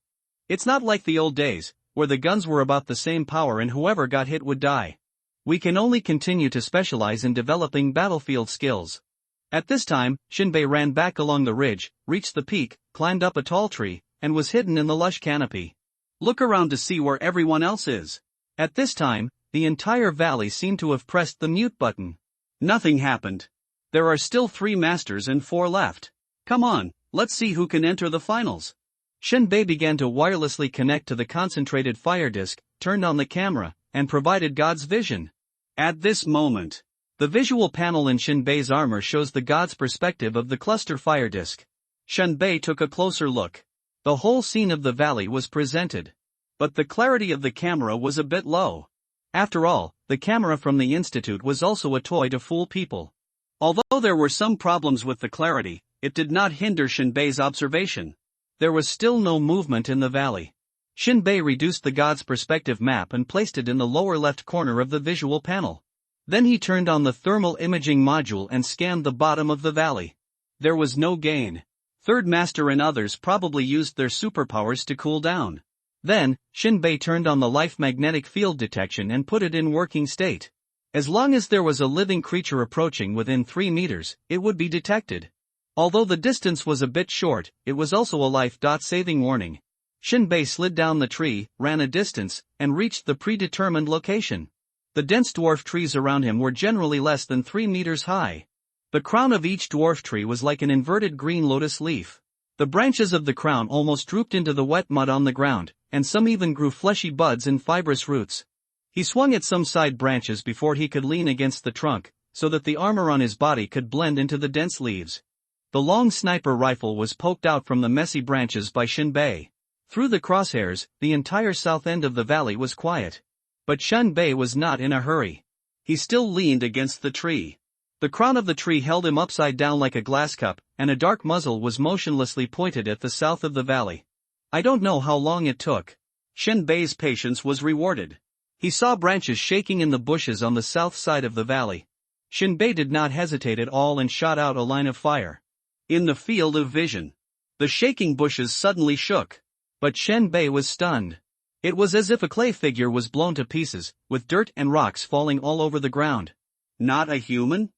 It's not like the old days, where the guns were about the same power and whoever got hit would die. We can only continue to specialize in developing battlefield skills. At this time, Shinbei ran back along the ridge, reached the peak, climbed up a tall tree, and was hidden in the lush canopy. Look around to see where everyone else is. At this time, the entire valley seemed to have pressed the mute button. Nothing happened. There are still 3 masters and 4 left. Come on, let's see who can enter the finals. Shinbei began to wirelessly connect to the concentrated fire disk, turned on the camera, and provided God's vision. At this moment, the visual panel in Shinbei's armor shows the God's perspective of the cluster fire disk. Shinbei took a closer look. The whole scene of the valley was presented. But the clarity of the camera was a bit low. After all, the camera from the Institute was also a toy to fool people. Although there were some problems with the clarity, it did not hinder Shinbei's observation. There was still no movement in the valley. Shinbei reduced the God's perspective map and placed it in the lower left corner of the visual panel. Then he turned on the thermal imaging module and scanned the bottom of the valley. There was no gain. Third Master and others probably used their superpowers to cool down. Then, Shinbei turned on the life magnetic field detection and put it in working state. As long as there was a living creature approaching within 3 meters, it would be detected. Although the distance was a bit short, it was also a life-saving warning. Shinbei slid down the tree, ran a distance, and reached the predetermined location. The dense dwarf trees around him were generally less than 3 meters high. The crown of each dwarf tree was like an inverted green lotus leaf. The branches of the crown almost drooped into the wet mud on the ground, and some even grew fleshy buds and fibrous roots. He swung at some side branches before he could lean against the trunk, so that the armor on his body could blend into the dense leaves. The long sniper rifle was poked out from the messy branches by Shinbei. Through the crosshairs, the entire south end of the valley was quiet. But Shinbei was not in a hurry. He still leaned against the tree. The crown of the tree held him upside down like a glass cup, and a dark muzzle was motionlessly pointed at the south of the valley. I don't know how long it took. Shinbei's patience was rewarded. He saw branches shaking in the bushes on the south side of the valley. Shinbei did not hesitate at all and shot out a line of fire. In the field of vision, the shaking bushes suddenly shook. But Shinbei was stunned. It was as if a clay figure was blown to pieces, with dirt and rocks falling all over the ground. Not a human?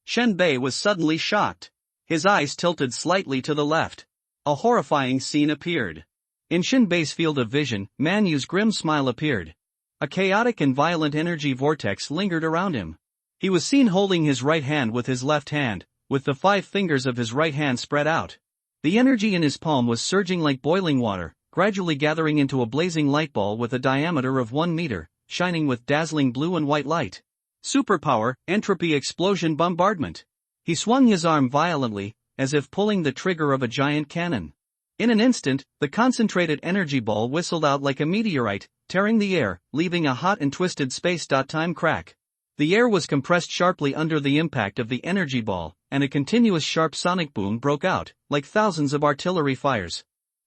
Shinbei was suddenly shocked. His eyes tilted slightly to the left. A horrifying scene appeared. In Shinbei's field of vision, Manyu's grim smile appeared. A chaotic and violent energy vortex lingered around him. He was seen holding his right hand with his left hand, with the 5 fingers of his right hand spread out. The energy in his palm was surging like boiling water, gradually gathering into a blazing light ball with a diameter of 1 meter, shining with dazzling blue and white light. Superpower, entropy explosion bombardment. He swung his arm violently, as if pulling the trigger of a giant cannon. In an instant, the concentrated energy ball whistled out like a meteorite, tearing the air, leaving a hot and twisted space-time crack. The air was compressed sharply under the impact of the energy ball, and a continuous sharp sonic boom broke out, like thousands of artillery fires.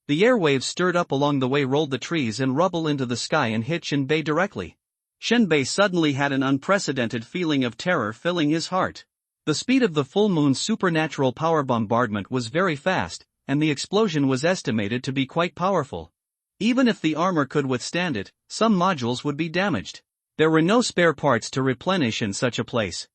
The airwaves stirred up along the way, rolled the trees and rubble into the sky and hit Shinbei directly. Shinbei suddenly had an unprecedented feeling of terror filling his heart. The speed of the full moon's supernatural power bombardment was very fast, and the explosion was estimated to be quite powerful. Even if the armor could withstand it, some modules would be damaged. There were no spare parts to replenish in such a place.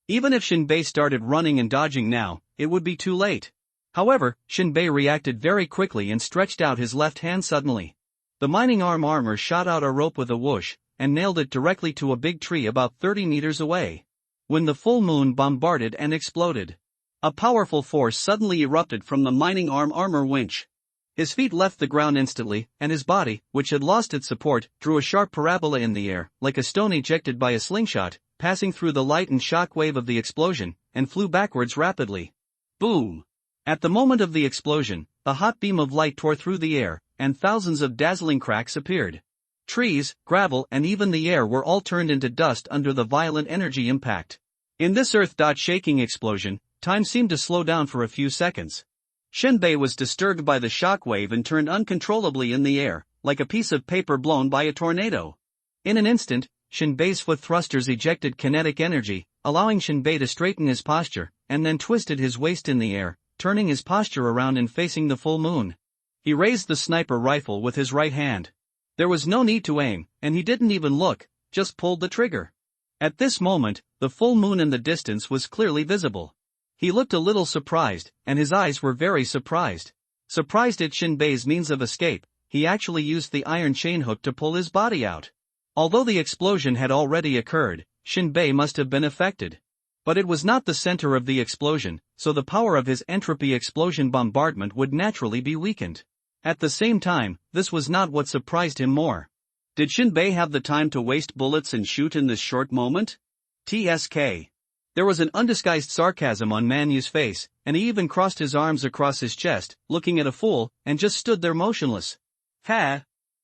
Even if Shinbei started running and dodging now, it would be too late. However, Shinbei reacted very quickly and stretched out his left hand suddenly. The mining armor shot out a rope with a whoosh, and nailed it directly to a big tree about 30 meters away. When the full moon bombarded and exploded, a powerful force suddenly erupted from the mining armor winch. His feet left the ground instantly, and his body, which had lost its support, drew a sharp parabola in the air, like a stone ejected by a slingshot, passing through the light and shock wave of the explosion, and flew backwards rapidly. Boom! At the moment of the explosion, a hot beam of light tore through the air, and thousands of dazzling cracks appeared. Trees, gravel, and even the air were all turned into dust under the violent energy impact. In this earth-shaking explosion, time seemed to slow down for a few seconds. Shinbei was disturbed by the shock wave and turned uncontrollably in the air, like a piece of paper blown by a tornado. In an instant, Shinbei's foot thrusters ejected kinetic energy, allowing Shinbei to straighten his posture, and then twisted his waist in the air, turning his posture around and facing the full moon. He raised the sniper rifle with his right hand. There was no need to aim, and he didn't even look, just pulled the trigger. At this moment, the full moon in the distance was clearly visible. He looked a little surprised, and his eyes were very surprised. Surprised at Shinbei's means of escape, he actually used the iron chain hook to pull his body out. Although the explosion had already occurred, Shinbei must have been affected. But it was not the center of the explosion, so the power of his entropy explosion bombardment would naturally be weakened. At the same time, this was not what surprised him more. Did Shinbei have the time to waste bullets and shoot in this short moment? TSK. There was an undisguised sarcasm on Manyu's face, and he even crossed his arms across his chest, looking at a fool, and just stood there motionless. Ha!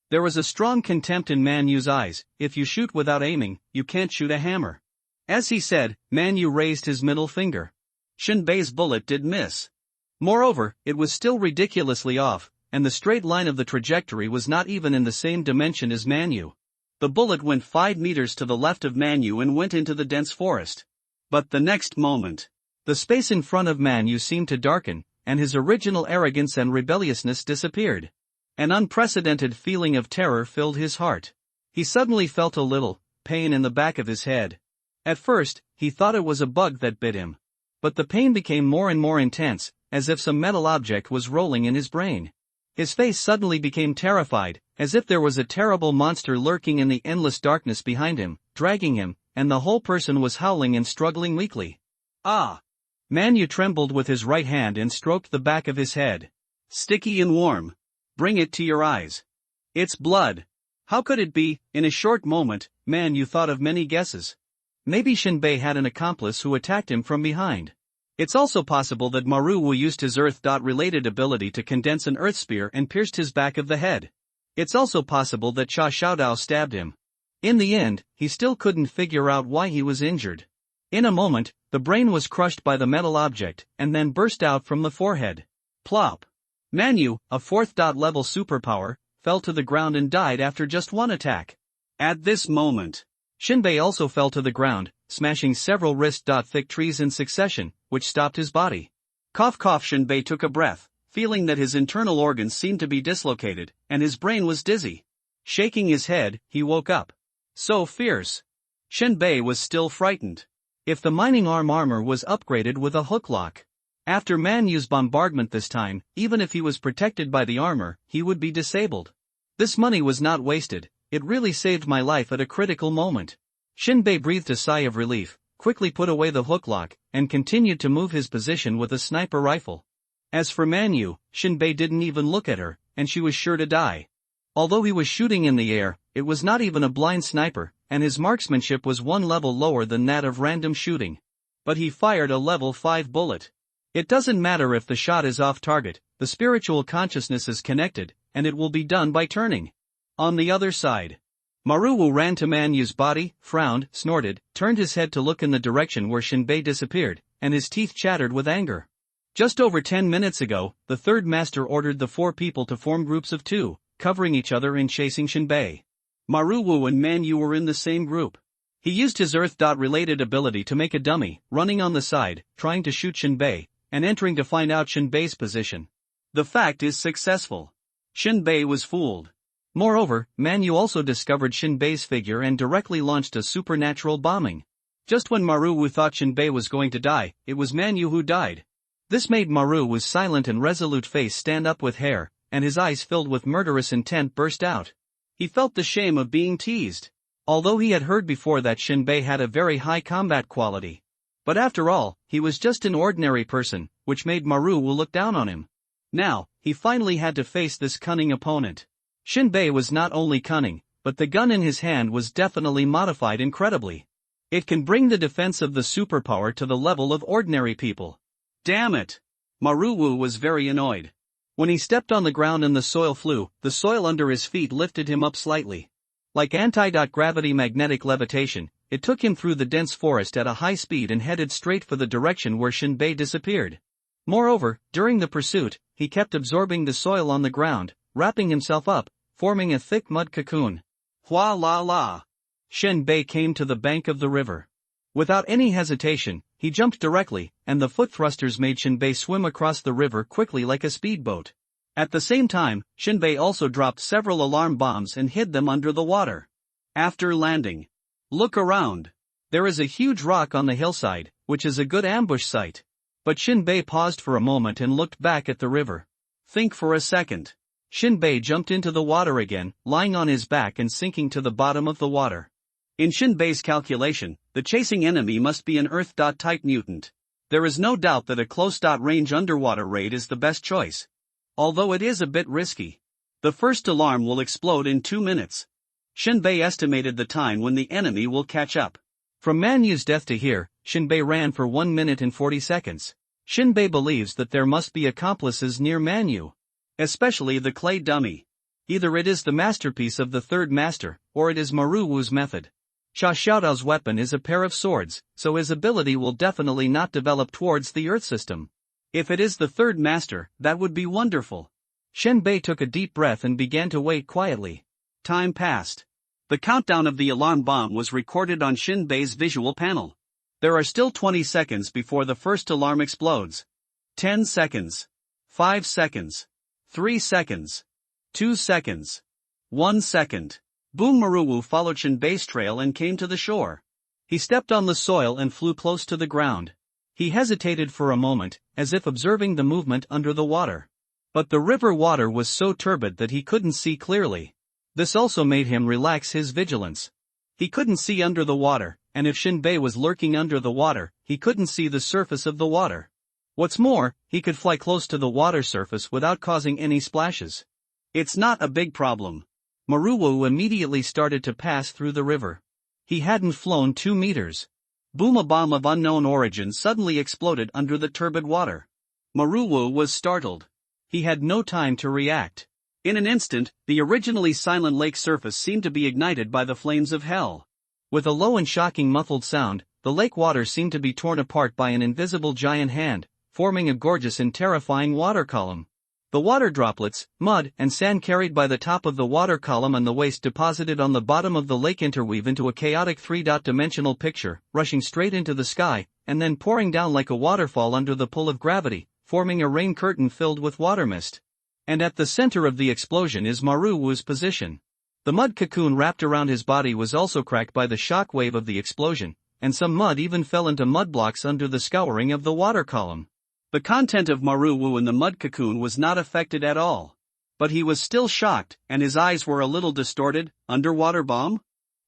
There was a strong contempt in Manyu's eyes. If you shoot without aiming, you can't shoot a hammer. As he said, Manyu raised his middle finger. Shinbei's bullet did miss. Moreover, it was still ridiculously off, and the straight line of the trajectory was not even in the same dimension as Manyu. The bullet went 5 meters to the left of Manyu and went into the dense forest. But the next moment, the space in front of Manyu seemed to darken, and his original arrogance and rebelliousness disappeared. An unprecedented feeling of terror filled his heart. He suddenly felt a little pain in the back of his head. At first, he thought it was a bug that bit him. But the pain became more and more intense, as if some metal object was rolling in his brain. His face suddenly became terrified, as if there was a terrible monster lurking in the endless darkness behind him, dragging him, and the whole person was howling and struggling weakly. Ah! Manyu trembled with his right hand and stroked the back of his head. Sticky and warm. Bring it to your eyes. It's blood. How could it be? In a short moment, Manyu thought of many guesses. Maybe Shinbei had an accomplice who attacked him from behind. It's also possible that Maru used his Earth-related ability to condense an Earth spear and pierced his back of the head. It's also possible that Cha Xiaodao stabbed him. In the end, he still couldn't figure out why he was injured. In a moment, the brain was crushed by the metal object, and then burst out from the forehead. Plop! Manyu, a 4th level superpower, fell to the ground and died after just one attack. At this moment, Shinbei also fell to the ground, smashing several wrist-thick trees in succession, which stopped his body. Cough cough. Shinbei took a breath, feeling that his internal organs seemed to be dislocated, and his brain was dizzy. Shaking his head, he woke up. So fierce. Shinbei was still frightened. If the mining armor was upgraded with a hook lock. After Manyu's bombardment this time, even if he was protected by the armor, he would be disabled. This money was not wasted, it really saved my life at a critical moment. Shinbei breathed a sigh of relief, quickly put away the hook lock, and continued to move his position with a sniper rifle. As for Manyu, Shinbei didn't even look at her, and she was sure to die. Although he was shooting in the air, it was not even a blind sniper, and his marksmanship was one level lower than that of random shooting. But he fired a level 5 bullet. It doesn't matter if the shot is off target, the spiritual consciousness is connected, and it will be done by turning. On the other side, Maruwu ran to Manyu's body, frowned, snorted, turned his head to look in the direction where Shinbei disappeared, and his teeth chattered with anger. Just over 10 minutes ago, the third master ordered the 4 people to form groups of 2, covering each other in chasing Shinbei. Maruwu and Manyu were in the same group. He used his Earth-related ability to make a dummy, running on the side, trying to shoot Shinbei, and entering to find out Shinbei's position. The fact is successful. Shinbei was fooled. Moreover, Manyu also discovered Shinbei's figure and directly launched a supernatural bombing. Just when Maruwu thought Shinbei was going to die, it was Manyu who died. This made Maruwu's silent and resolute face stand up with hair, and his eyes filled with murderous intent burst out. He felt the shame of being teased. Although he had heard before that Shinbei had a very high combat quality. But after all, he was just an ordinary person, which made Maruwu look down on him. Now, he finally had to face this cunning opponent. Shinbei was not only cunning, but the gun in his hand was definitely modified incredibly. It can bring the defense of the superpower to the level of ordinary people. Damn it! Maruwu was very annoyed. When he stepped on the ground and the soil flew, the soil under his feet lifted him up slightly. Like anti-gravity magnetic levitation, it took him through the dense forest at a high speed and headed straight for the direction where Shinbei disappeared. Moreover, during the pursuit, he kept absorbing the soil on the ground, wrapping himself up, forming a thick mud cocoon. Hua la la! Shinbei came to the bank of the river. Without any hesitation, he jumped directly, and the foot thrusters made Shinbei swim across the river quickly like a speedboat. At the same time, Shinbei also dropped several alarm bombs and hid them under the water. After landing, look around. There is a huge rock on the hillside, which is a good ambush site. But Shinbei paused for a moment and looked back at the river. Think for a second. Shinbei jumped into the water again, lying on his back and sinking to the bottom of the water. In Shinbei's calculation, the chasing enemy must be an Earth-type mutant. There is no doubt that a close-range underwater raid is the best choice. Although it is a bit risky. The first alarm will explode in 2 minutes. Shinbei estimated the time when the enemy will catch up. From Manyu's death to here, Shinbei ran for 1 minute and 40 seconds. Shinbei believes that there must be accomplices near Manyu. Especially the clay dummy. Either it is the masterpiece of the third master, or it is Maruwu's method. Sha Xiaodao's weapon is a pair of swords, so his ability will definitely not develop towards the Earth system. If it is the third master, that would be wonderful. Shinbei took a deep breath and began to wait quietly. Time passed. The countdown of the alarm bomb was recorded on Shinbei's visual panel. There are still 20 seconds before the first alarm explodes. 10 seconds. 5 seconds. 3 seconds. 2 seconds. 1 second. Boom! Maruwu followed Shinbei's trail and came to the shore. He stepped on the soil and flew close to the ground. He hesitated for a moment, as if observing the movement under the water. But the river water was so turbid that he couldn't see clearly. This also made him relax his vigilance. He couldn't see under the water, and if Shinbei was lurking under the water, he couldn't see the surface of the water. What's more, he could fly close to the water surface without causing any splashes. It's not a big problem. Maruwu immediately started to pass through the river. He hadn't flown 2 meters. Boom! A bomb of unknown origin suddenly exploded under the turbid water. Maruwu was startled. He had no time to react. In an instant, the originally silent lake surface seemed to be ignited by the flames of hell. With a low and shocking muffled sound, the lake water seemed to be torn apart by an invisible giant hand, forming a gorgeous and terrifying water column. The water droplets, mud, and sand carried by the top of the water column and the waste deposited on the bottom of the lake interweave into a chaotic 3-dimensional picture, rushing straight into the sky, and then pouring down like a waterfall under the pull of gravity, forming a rain curtain filled with water mist. And at the center of the explosion is Maruwu's position. The mud cocoon wrapped around his body was also cracked by the shock wave of the explosion, and some mud even fell into mud blocks under the scouring of the water column. The content of Maruwu in the mud cocoon was not affected at all. But he was still shocked, and his eyes were a little distorted. Underwater bomb?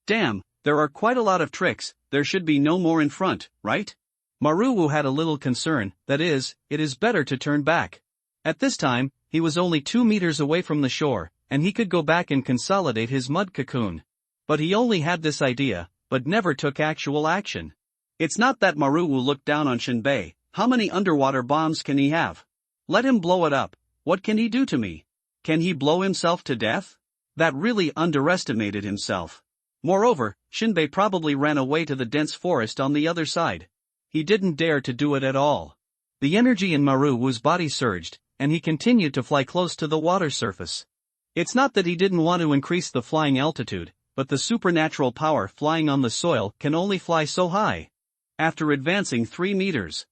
Damn, there are quite a lot of tricks, there should be no more in front, right? Maruwu had a little concern, that is, it is better to turn back. At this time, he was only 2 meters away from the shore, and he could go back and consolidate his mud cocoon. But he only had this idea, but never took actual action. It's not that Maruwu looked down on Shinbei. How many underwater bombs can he have? Let him blow it up. What can he do to me? Can he blow himself to death? That really underestimated himself. Moreover, Shinbei probably ran away to the dense forest on the other side. He didn't dare to do it at all. The energy in Maru-Wu's body surged, and he continued to fly close to the water surface. It's not that he didn't want to increase the flying altitude, but the supernatural power flying on the soil can only fly so high. After advancing 3 meters,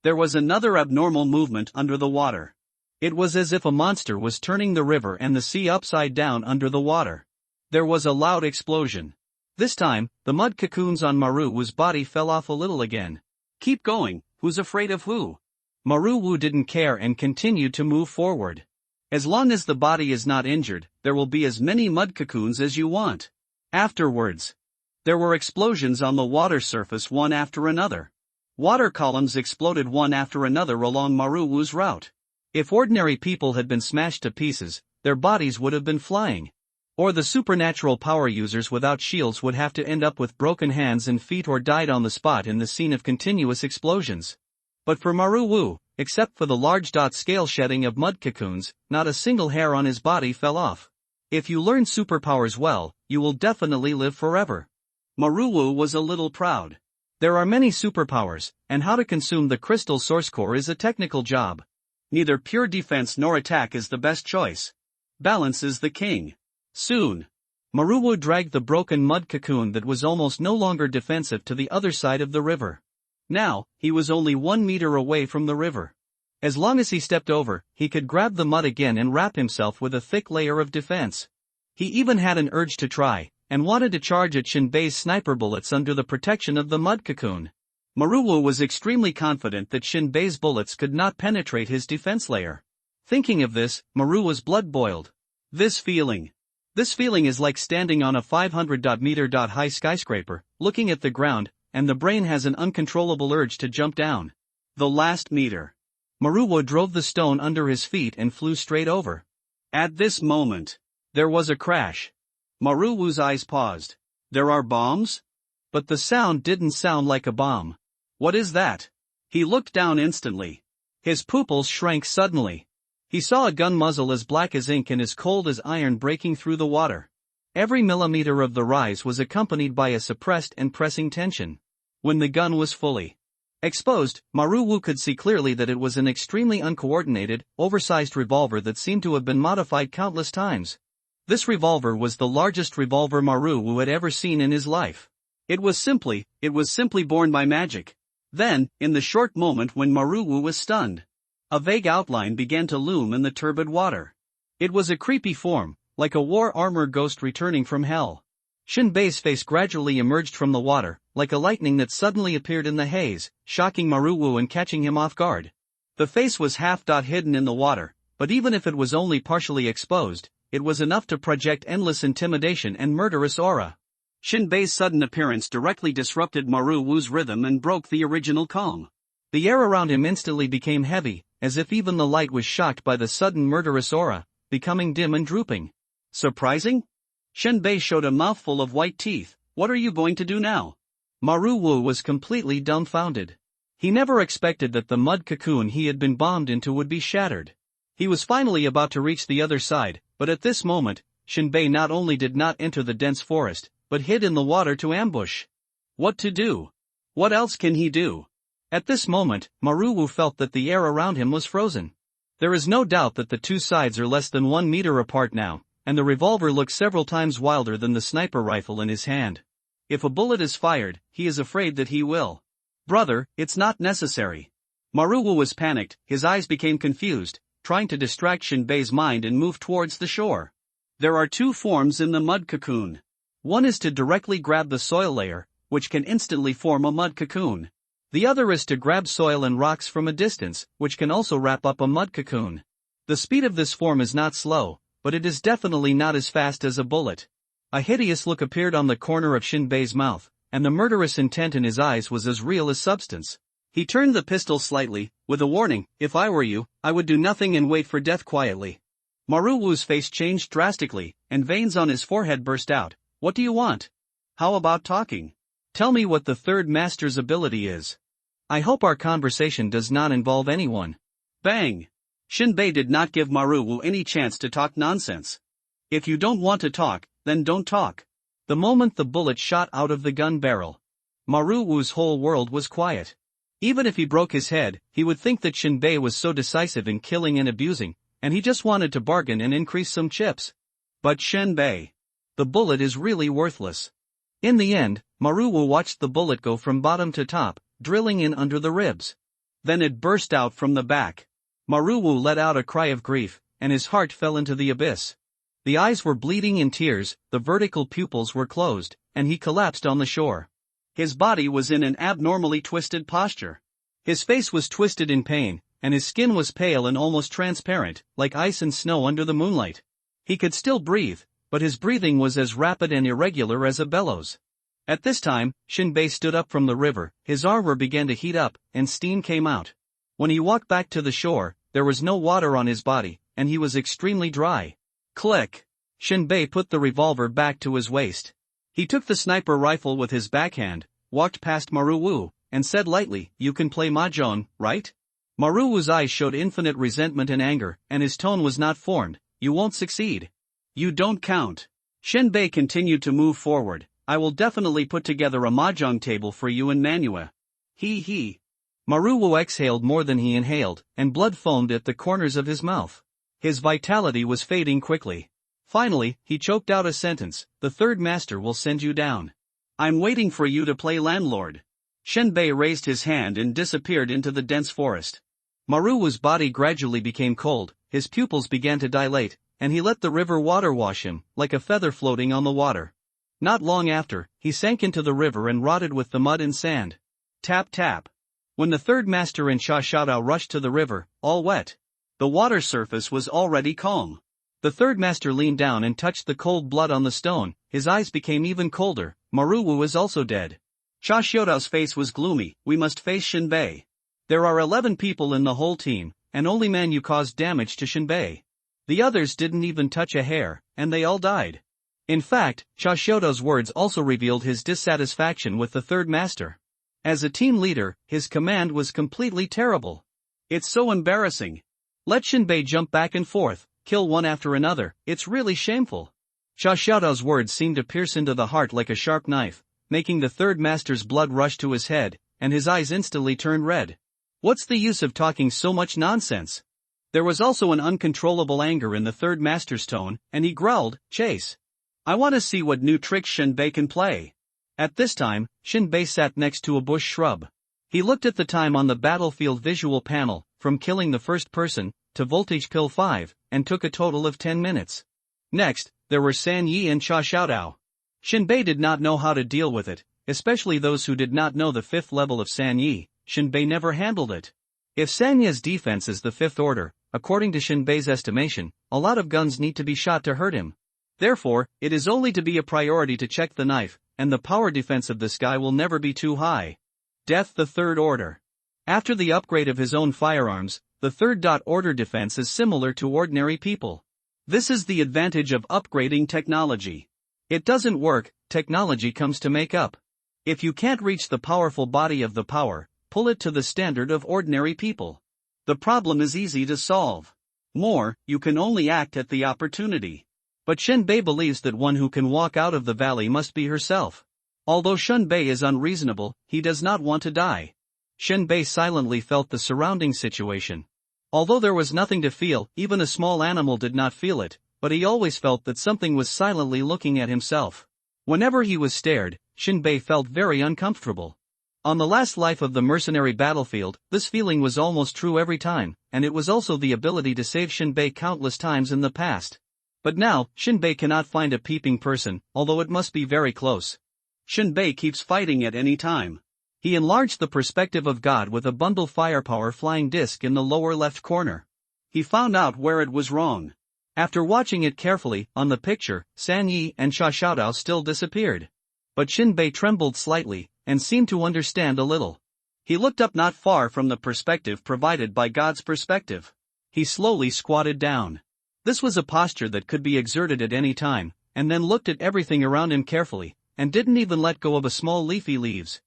there was another abnormal movement under the water. It was as if a monster was turning the river and the sea upside down under the water. There was a loud explosion. This time, the mud cocoons on Maru-Wu's body fell off a little again. Keep going, who's afraid of who? Maru-Wu didn't care and continued to move forward. As long as the body is not injured, there will be as many mud cocoons as you want. Afterwards, there were explosions on the water surface one after another. Water columns exploded one after another along Maru-Wu's route. If ordinary people had been smashed to pieces, their bodies would have been flying. Or the supernatural power users without shields would have to end up with broken hands and feet or died on the spot in the scene of continuous explosions. But for Maru-Wu, except for the large scale shedding of mud cocoons, not a single hair on his body fell off. If you learn superpowers well, you will definitely live forever. Maru-Wu was a little proud. There are many superpowers, and how to consume the crystal source core is a technical job. Neither pure defense nor attack is the best choice. Balance is the king. Soon, Maru-Wu dragged the broken mud cocoon that was almost no longer defensive to the other side of the river. Now, he was only 1 meter away from the river. As long as he stepped over, he could grab the mud again and wrap himself with a thick layer of defense. He even had an urge to try, and wanted to charge at Shinbei's sniper bullets under the protection of the mud cocoon. Maru-Wu was extremely confident that Shinbei's bullets could not penetrate his defense layer. Thinking of this, Maru-Wu's blood boiled. This feeling is like standing on a 500-meter high skyscraper, looking at the ground, and the brain has an uncontrollable urge to jump down. The last meter. Maru-Wu drove the stone under his feet and flew straight over. At this moment, there was a crash. Maru-Wu's eyes paused. There are bombs? But the sound didn't sound like a bomb. What is that? He looked down instantly. His pupils shrank suddenly. He saw a gun muzzle as black as ink and as cold as iron breaking through the water. Every millimeter of the rise was accompanied by a suppressed and pressing tension. When the gun was fully exposed, Maru-Wu could see clearly that it was an extremely uncoordinated, oversized revolver that seemed to have been modified countless times. This revolver was the largest revolver Maru-Wu had ever seen in his life. It was simply born by magic. Then, in the short moment when Maru-Wu was stunned, a vague outline began to loom in the turbid water. It was a creepy form, like a war armor ghost returning from hell. Shinbei's face gradually emerged from the water, like a lightning that suddenly appeared in the haze, shocking Maru-Wu and catching him off guard. The face was half hidden in the water, but even if it was only partially exposed, it was enough to project endless intimidation and murderous aura. Shinbei's sudden appearance directly disrupted Maru-Wu's rhythm and broke the original calm. The air around him instantly became heavy, as if even the light was shocked by the sudden murderous aura, becoming dim and drooping. Surprising? Shinbei showed a mouthful of white teeth. What are you going to do now? Maru-Wu was completely dumbfounded. He never expected that the mud cocoon he had been bombed into would be shattered. He was finally about to reach the other side, but at this moment, Shinbei not only did not enter the dense forest, but hid in the water to ambush. What to do? What else can he do? At this moment, Maru-Wu felt that the air around him was frozen. There is no doubt that the two sides are less than 1 meter apart now, and the revolver looks several times wilder than the sniper rifle in his hand. If a bullet is fired, he is afraid that he will. Brother, it's not necessary. Maru-Wu was panicked, his eyes became confused, trying to distract Shinbei's mind and move towards the shore. There are 2 forms in the mud cocoon. One is to directly grab the soil layer, which can instantly form a mud cocoon. The other is to grab soil and rocks from a distance, which can also wrap up a mud cocoon. The speed of this form is not slow, but it is definitely not as fast as a bullet. A hideous look appeared on the corner of Shinbei's mouth, and the murderous intent in his eyes was as real as substance. He turned the pistol slightly, with a warning, if I were you, I would do nothing and wait for death quietly. Maru-Wu's face changed drastically, and veins on his forehead burst out. What do you want? How about talking? Tell me what the third master's ability is. I hope our conversation does not involve anyone. Bang! Shinbei did not give Maru-Wu any chance to talk nonsense. If you don't want to talk, then don't talk. The moment the bullet shot out of the gun barrel, Maru-Wu's whole world was quiet. Even if he broke his head, he would think that Shinbei was so decisive in killing and abusing, and he just wanted to bargain and increase some chips. But Shinbei, the bullet is really worthless. In the end, Maru-Wu watched the bullet go from bottom to top, drilling in under the ribs. Then it burst out from the back. Maru-Wu let out a cry of grief, and his heart fell into the abyss. The eyes were bleeding in tears, the vertical pupils were closed, and he collapsed on the shore. His body was in an abnormally twisted posture. His face was twisted in pain, and his skin was pale and almost transparent, like ice and snow under the moonlight. He could still breathe, but his breathing was as rapid and irregular as a bellows. At this time, Shinbei stood up from the river, his armor began to heat up, and steam came out. When he walked back to the shore, there was no water on his body, and he was extremely dry. Click! Shinbei put the revolver back to his waist. He took the sniper rifle with his backhand, walked past Maru-Wu, and said lightly, "You can play mahjong, right?" Maru-Wu's eyes showed infinite resentment and anger, and his tone was not formed. "You won't succeed. You don't count." Shinbei continued to move forward. "I will definitely put together a mahjong table for you in Manua. He. Maru-Wu exhaled more than he inhaled, and blood foamed at the corners of his mouth. His vitality was fading quickly. Finally, he choked out a sentence, "The third master will send you down. I'm waiting for you to play landlord." Shinbei raised his hand and disappeared into the dense forest. Maru-Wu's body gradually became cold, his pupils began to dilate, and he let the river water wash him, like a feather floating on the water. Not long after, he sank into the river and rotted with the mud and sand. Tap tap. When the third master and Sha Xiaodao rushed to the river, all wet, the water surface was already calm. The third master leaned down and touched the cold blood on the stone, his eyes became even colder. Maru-Wu is also dead. Sha Xiaodao's face was gloomy. "We must face Shinbei. There are 11 people in the whole team, and only man you caused damage to Shinbei. The others didn't even touch a hair, and they all died." In fact, Sha Xiaodao's words also revealed his dissatisfaction with the third master. As a team leader, his command was completely terrible. "It's so embarrassing. Let Shinbei jump back and forth, kill one after another, it's really shameful." Sha Xiaodao's words seemed to pierce into the heart like a sharp knife, making the third master's blood rush to his head, and his eyes instantly turned red. What's the use of talking so much nonsense? There was also an uncontrollable anger in the third master's tone, and he growled, "Chase. I want to see what new tricks Shinbei can play." At this time, Shinbei sat next to a bush shrub. He looked at the time on the battlefield visual panel, from killing the first person, to voltage pill 5, and took a total of 10 minutes. Next, there were San Yi and Sha Xiaodao. Shinbei did not know how to deal with it, especially those who did not know the 5th level of San Yi. Shinbei never handled it. If San Yi's defense is the 5th order, according to Shinbei's estimation, a lot of guns need to be shot to hurt him. Therefore, it is only to be a priority to check the knife, and the power defense of this guy will never be too high. Death the 3rd order. After the upgrade of his own firearms, the 3rd order defense is similar to ordinary people. This is the advantage of upgrading technology. It doesn't work, technology comes to make up. If you can't reach the powerful body of the power, pull it to the standard of ordinary people. The problem is easy to solve. More, you can only act at the opportunity. But Shinbei believes that one who can walk out of the valley must be herself. Although Shinbei is unreasonable, he does not want to die. Shinbei silently felt the surrounding situation. Although there was nothing to feel, even a small animal did not feel it, but he always felt that something was silently looking at himself. Whenever he was stared, Shinbei felt very uncomfortable. On the last life of the mercenary battlefield, this feeling was almost true every time, and it was also the ability to save Shinbei countless times in the past. But now, Shinbei cannot find a peeping person, although it must be very close. Shinbei keeps fighting at any time. He enlarged the perspective of God with a bundle firepower flying disc in the lower left corner. He found out where it was wrong. After watching it carefully, on the picture, San Yi and Sha Xiaodao still disappeared. But Shinbei trembled slightly, and seemed to understand a little. He looked up not far from the perspective provided by God's perspective. He slowly squatted down. This was a posture that could be exerted at any time, and then looked at everything around him carefully, and didn't even let go of a small leafy leaves.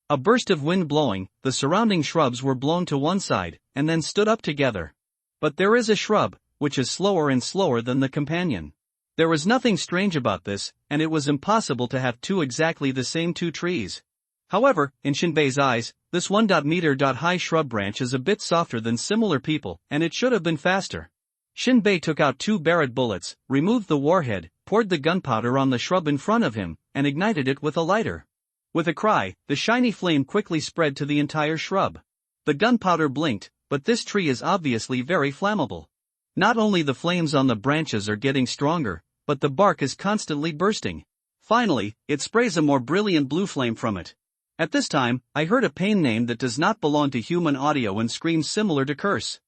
A burst of wind blowing, the surrounding shrubs were blown to one side, and then stood up together. But there is a shrub, which is slower and slower than the companion. There was nothing strange about this, and it was impossible to have exactly the same two trees. However, in Shinbei's eyes, this 1-meter-high shrub branch is a bit softer than similar people, and it should have been faster. Shinbei took out 2 Barrett bullets, removed the warhead, poured the gunpowder on the shrub in front of him, and ignited it with a lighter. With a cry, the shiny flame quickly spread to the entire shrub. The gunpowder blinked, but this tree is obviously very flammable. Not only the flames on the branches are getting stronger, but the bark is constantly bursting. Finally, it sprays a more brilliant blue flame from it. At this time, I heard a pain name that does not belong to human audio and screams similar to curse.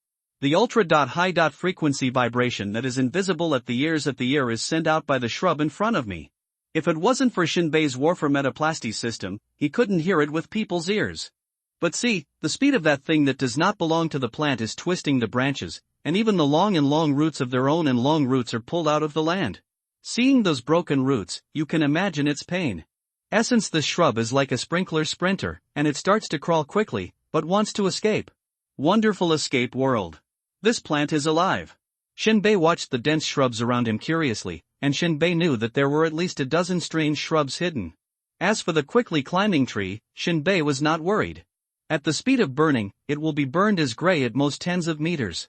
The ultra-high frequency vibration that is invisible at the ear is sent out by the shrub in front of me. If it wasn't for Shinbei's Warfer Metaplasty system, he couldn't hear it with people's ears. But see, the speed of that thing that does not belong to the plant is twisting the branches, and even the long roots of their own and long roots are pulled out of the land. Seeing those broken roots, you can imagine its pain. Essence, this shrub is like a sprinkler sprinter, and it starts to crawl quickly, but wants to escape. Wonderful escape world. This plant is alive. Shinbei watched the dense shrubs around him curiously, and Shinbei knew that there were at least a dozen strange shrubs hidden. As for the quickly climbing tree, Shinbei was not worried. At the speed of burning, it will be burned as gray at most tens of meters.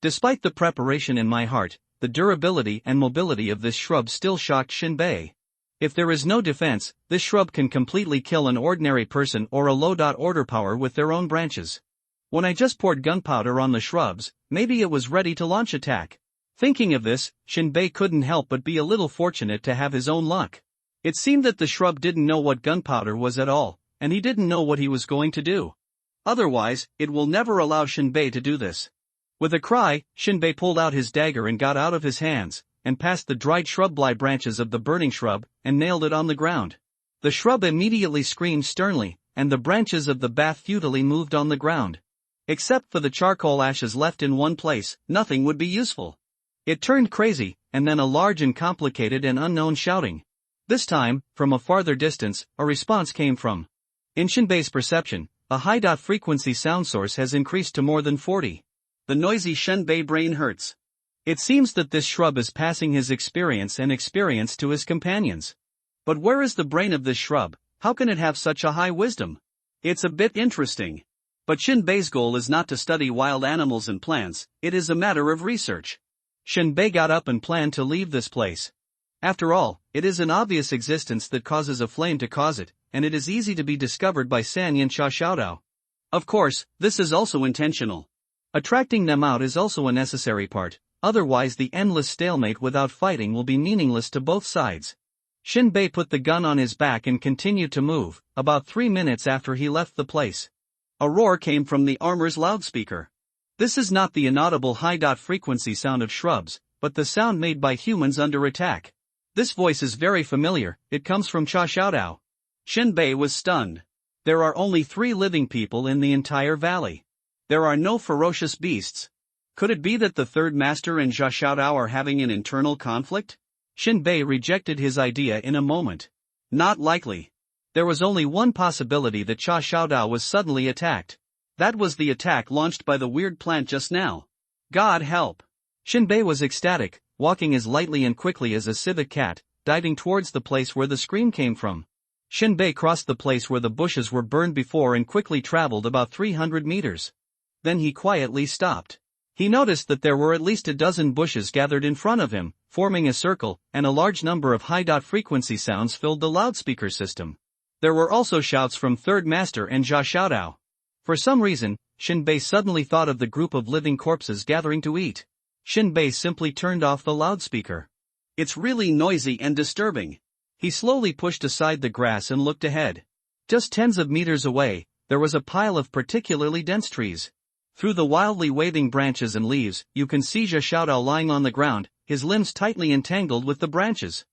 Despite the preparation in my heart, the durability and mobility of this shrub still shocked Shinbei. If there is no defense, this shrub can completely kill an ordinary person or a low-order power with their own branches. When I just poured gunpowder on the shrubs, maybe it was ready to launch attack. Thinking of this, Shinbei couldn't help but be a little fortunate to have his own luck. It seemed that the shrub didn't know what gunpowder was at all, and he didn't know what he was going to do. Otherwise, it will never allow Shinbei to do this. With a cry, Shinbei pulled out his dagger and got out of his hands, and passed the dried shrub-like branches of the burning shrub, and nailed it on the ground. The shrub immediately screamed sternly, and the branches of the bath futilely moved on the ground. Except for the charcoal ashes left in one place, nothing would be useful. It turned crazy, and then a large and complicated and unknown shouting. This time, from a farther distance, a response came from. In Shinbei's perception, a high-frequency sound source has increased to more than 40. The noisy Shinbei brain hurts. It seems that this shrub is passing his experience to his companions. But where is the brain of this shrub? How can it have such a high wisdom? It's a bit interesting. But Shinbei's goal is not to study wild animals and plants, it is a matter of research. Shinbei got up and planned to leave this place. After all, it is an obvious existence that causes a flame to cause it, and it is easy to be discovered by Sanyan Xiaodao. Of course, this is also intentional. Attracting them out is also a necessary part. Otherwise the endless stalemate without fighting will be meaningless to both sides. Shinbei put the gun on his back and continued to move, about 3 minutes after he left the place. A roar came from the armor's loudspeaker. This is not the inaudible high-frequency sound of shrubs, but the sound made by humans under attack. This voice is very familiar, it comes from Xiaodao. Shinbei was stunned. There are only 3 living people in the entire valley. There are no ferocious beasts. Could it be that the third master and Xiaodao are having an internal conflict? Shinbei rejected his idea in a moment. Not likely. There was only one possibility, that Xiaodao was suddenly attacked. That was the attack launched by the weird plant just now. God help! Shinbei was ecstatic, walking as lightly and quickly as a civet cat, diving towards the place where the scream came from. Shinbei crossed the place where the bushes were burned before and quickly traveled about 300 meters. Then he quietly stopped. He noticed that there were at least a dozen bushes gathered in front of him, forming a circle, and a large number of high-frequency sounds filled the loudspeaker system. There were also shouts from Third Master and Xiaodao. For some reason, Shinbei suddenly thought of the group of living corpses gathering to eat. Shinbei simply turned off the loudspeaker. It's really noisy and disturbing. He slowly pushed aside the grass and looked ahead. Just tens of meters away, there was a pile of particularly dense trees. Through the wildly waving branches and leaves, you can see Xiaodao lying on the ground, his limbs tightly entangled with the branches.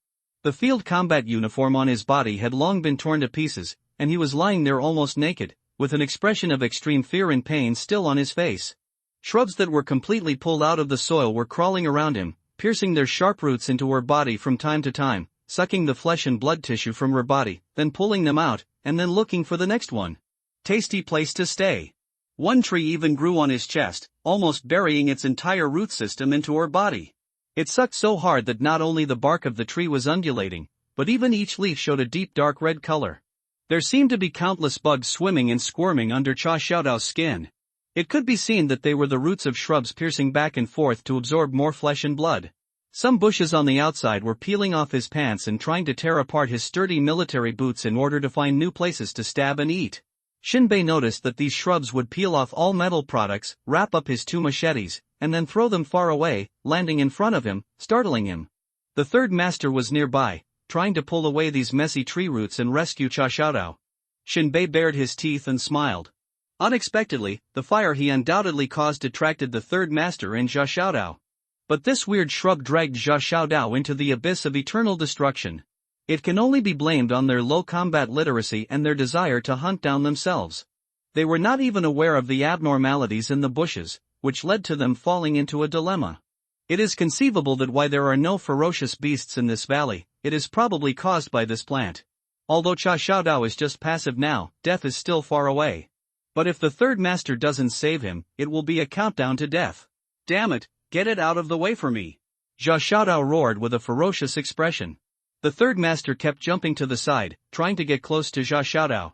The field combat uniform on his body had long been torn to pieces, and he was lying there almost naked, with an expression of extreme fear and pain still on his face. Shrubs that were completely pulled out of the soil were crawling around him, piercing their sharp roots into her body from time to time, sucking the flesh and blood tissue from her body, then pulling them out, and then looking for the next one. Tasty place to stay. One tree even grew on his chest, almost burying its entire root system into her body. It sucked so hard that not only the bark of the tree was undulating, but even each leaf showed a deep dark red color. There seemed to be countless bugs swimming and squirming under Cha Xiaodao's skin. It could be seen that they were the roots of shrubs piercing back and forth to absorb more flesh and blood. Some bushes on the outside were peeling off his pants and trying to tear apart his sturdy military boots in order to find new places to stab and eat. Shinbei noticed that these shrubs would peel off all metal products, wrap up his 2 machetes, and then throw them far away, landing in front of him, startling him. The third master was nearby, trying to pull away these messy tree roots and rescue Cha Xiaodao. Shinbei bared his teeth and smiled. Unexpectedly, the fire he undoubtedly caused attracted the third master and Cha Xiaodao. But this weird shrub dragged Cha Xiaodao into the abyss of eternal destruction. It can only be blamed on their low combat literacy and their desire to hunt down themselves. They were not even aware of the abnormalities in the bushes, which led to them falling into a dilemma. It is conceivable that why there are no ferocious beasts in this valley, it is probably caused by this plant. Although Cha Xiaodao is just passive now, death is still far away. But if the third master doesn't save him, it will be a countdown to death. Damn it, get it out of the way for me! Cha Xiaodao roared with a ferocious expression. The third master kept jumping to the side, trying to get close to Cha Xiaodao.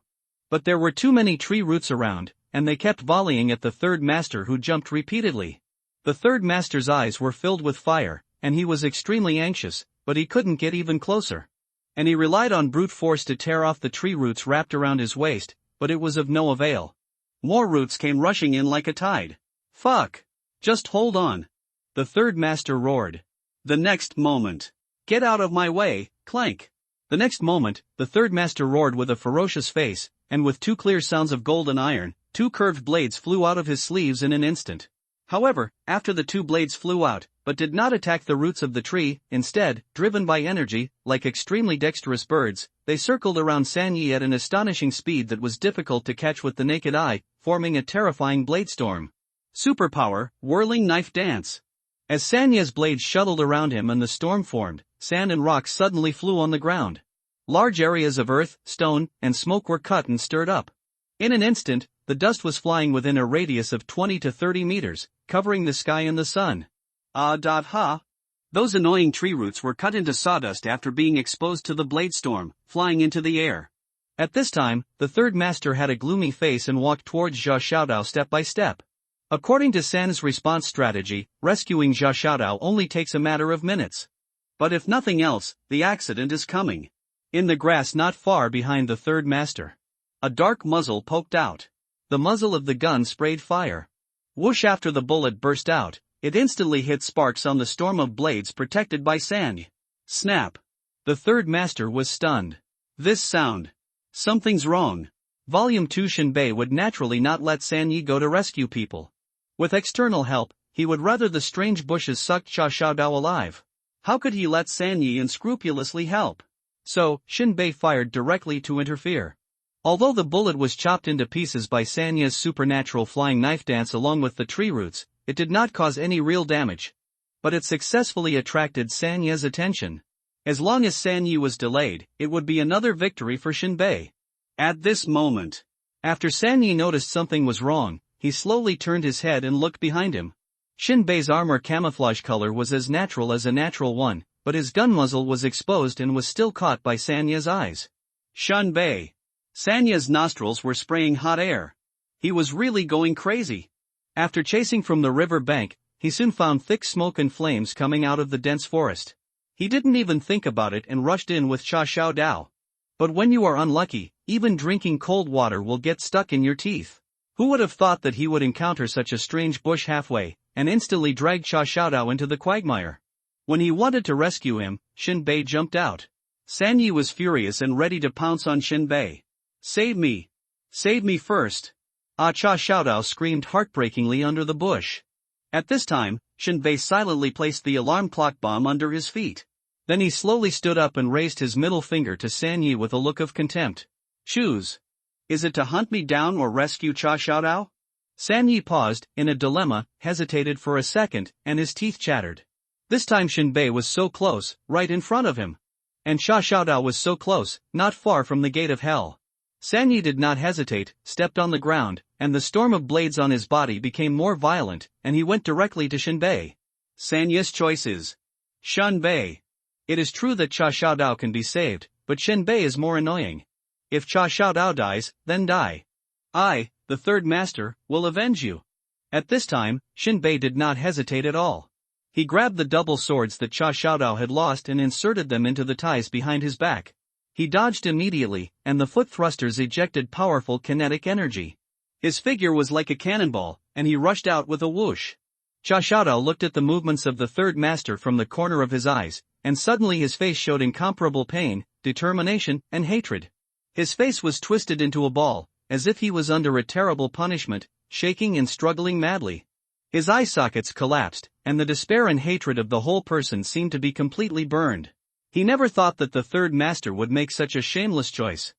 But there were too many tree roots around, and they kept volleying at the third master who jumped repeatedly. The third master's eyes were filled with fire, and he was extremely anxious, but he couldn't get even closer. And he relied on brute force to tear off the tree roots wrapped around his waist, but it was of no avail. More roots came rushing in like a tide. Fuck! Just hold on! The third master roared. The next moment. Get out of my way, clank! The next moment, the third master roared with a ferocious face, and with 2 clear sounds of golden iron, 2 curved blades flew out of his sleeves in an instant. However, after the 2 blades flew out, but did not attack the roots of the tree, instead, driven by energy, like extremely dexterous birds, they circled around Sanyi at an astonishing speed that was difficult to catch with the naked eye, forming a terrifying blade storm. Superpower, whirling knife dance. As Sanya's blades shuttled around him and the storm formed, sand and rocks suddenly flew on the ground. Large areas of earth, stone, and smoke were cut and stirred up. In an instant, the dust was flying within a radius of 20 to 30 meters, covering the sky and the sun. Ha! Those annoying tree roots were cut into sawdust after being exposed to the blade storm, flying into the air. At this time, the third master had a gloomy face and walked towards Cha Xiaodao step by step. According to San's response strategy, rescuing Cha Xiaodao only takes a matter of minutes. But if nothing else, the accident is coming. In the grass not far behind the third master, a dark muzzle poked out. The muzzle of the gun sprayed fire. Whoosh! After the bullet burst out, it instantly hit sparks on the storm of blades protected by San. Snap! The third master was stunned. This sound. Something's wrong. Volume 2. Shinbei would naturally not let Sanyi go to rescue people. With external help, he would rather the strange bushes sucked Cha Xiaodao alive. How could he let Sanyi unscrupulously help? So, Shinbei fired directly to interfere. Although the bullet was chopped into pieces by Sanya's supernatural flying knife dance along with the tree roots, it did not cause any real damage. But it successfully attracted Sanya's attention. As long as Sanyi was delayed, it would be another victory for Shinbei. At this moment, after Sanyi noticed something was wrong, he slowly turned his head and looked behind him. Shinbei's armor camouflage color was as natural as a natural one, but his gun muzzle was exposed and was still caught by Sanya's eyes. Shinbei. Sanya's nostrils were spraying hot air. He was really going crazy. After chasing from the river bank, he soon found thick smoke and flames coming out of the dense forest. He didn't even think about it and rushed in with Cha Xiaodao. But when you are unlucky, even drinking cold water will get stuck in your teeth. Who would have thought that he would encounter such a strange bush halfway, and instantly dragged Cha Xiaodao into the quagmire? When he wanted to rescue him, Shinbei jumped out. Sanyi was furious and ready to pounce on Shinbei. Save me! Save me first! Cha Xiaodao screamed heartbreakingly under the bush. At this time, Shinbei silently placed the alarm clock bomb under his feet. Then he slowly stood up and raised his middle finger to Sanyi with a look of contempt. Choose. Is it to hunt me down or rescue Cha Xiaodao? Sanyi paused, in a dilemma, hesitated for a second, and his teeth chattered. This time Shinbei was so close, right in front of him. And Cha Xiaodao was so close, not far from the gate of hell. Sanyi did not hesitate, stepped on the ground, and the storm of blades on his body became more violent, and he went directly to Shinbei. Sanyi's choice is Shenbei. It is true that Cha Xiaodao can be saved, but Shenbei is more annoying. If Cha Xiaodao dies, then die. I, the third master, will avenge you. At this time, Shenbei did not hesitate at all. He grabbed the double swords that Cha Xiaodao had lost and inserted them into the ties behind his back. He dodged immediately, and the foot thrusters ejected powerful kinetic energy. His figure was like a cannonball, and he rushed out with a whoosh. Cha Xiaodao looked at the movements of the third master from the corner of his eyes, and suddenly his face showed incomparable pain, determination, and hatred. His face was twisted into a ball, as if he was under a terrible punishment, shaking and struggling madly. His eye sockets collapsed, and the despair and hatred of the whole person seemed to be completely burned. He never thought that the third master would make such a shameless choice.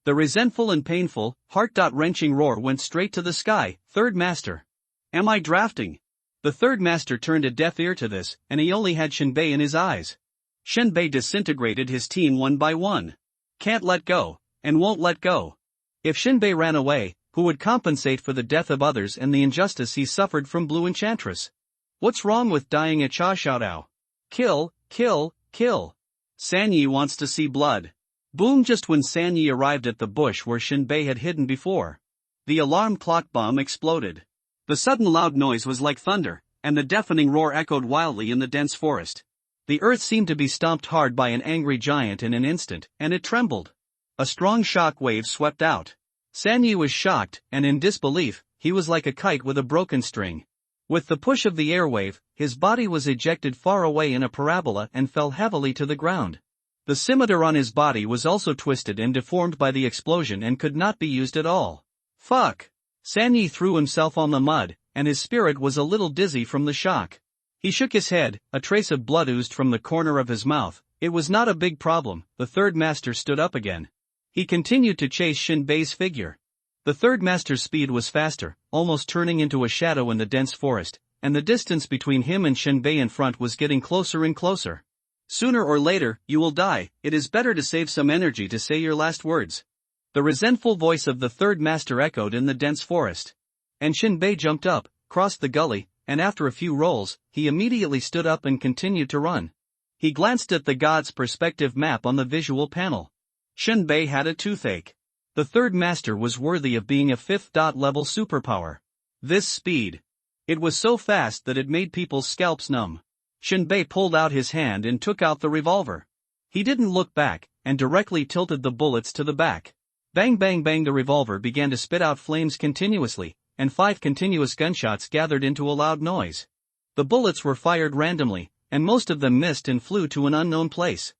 The resentful and painful, heart-wrenching roar went straight to the sky. Third master. Am I drafting? The third master turned a deaf ear to this, and he only had Shenbei in his eyes. Shenbei disintegrated his team one by one. Can't let go, and won't let go. If Shenbei ran away, who would compensate for the death of others and the injustice he suffered from Blue Enchantress? What's wrong with dying at Cha Xiaodao? Kill, kill, kill. Sanyi wants to see blood. Boom! Just when Sanyi arrived at the bush where Shenbei had hidden before, the alarm clock bomb exploded. The sudden loud noise was like thunder, and the deafening roar echoed wildly in the dense forest. The earth seemed to be stomped hard by an angry giant in an instant, and it trembled. A strong shock wave swept out. Sanyi was shocked, and in disbelief, he was like a kite with a broken string. With the push of the airwave, his body was ejected far away in a parabola and fell heavily to the ground. The scimitar on his body was also twisted and deformed by the explosion and could not be used at all. Fuck! Sanyi threw himself on the mud, and his spirit was a little dizzy from the shock. He shook his head, a trace of blood oozed from the corner of his mouth. It was not a big problem. The third master stood up again. He continued to chase Shenbei's figure. The third master's speed was faster, almost turning into a shadow in the dense forest, and the distance between him and Shenbei in front was getting closer and closer. Sooner or later, you will die. It is better to save some energy to say your last words. The resentful voice of the third master echoed in the dense forest. And Shenbei jumped up, crossed the gully, and after a few rolls, he immediately stood up and continued to run. He glanced at the god's perspective map on the visual panel. Shenbei had a toothache. The third master was worthy of being a 5th level superpower. This speed. It was so fast that it made people's scalps numb. Shenbei pulled out his hand and took out the revolver. He didn't look back, and directly tilted the bullets to the back. Bang bang bang! The revolver began to spit out flames continuously, and 5 continuous gunshots gathered into a loud noise. The bullets were fired randomly, and most of them missed and flew to an unknown place.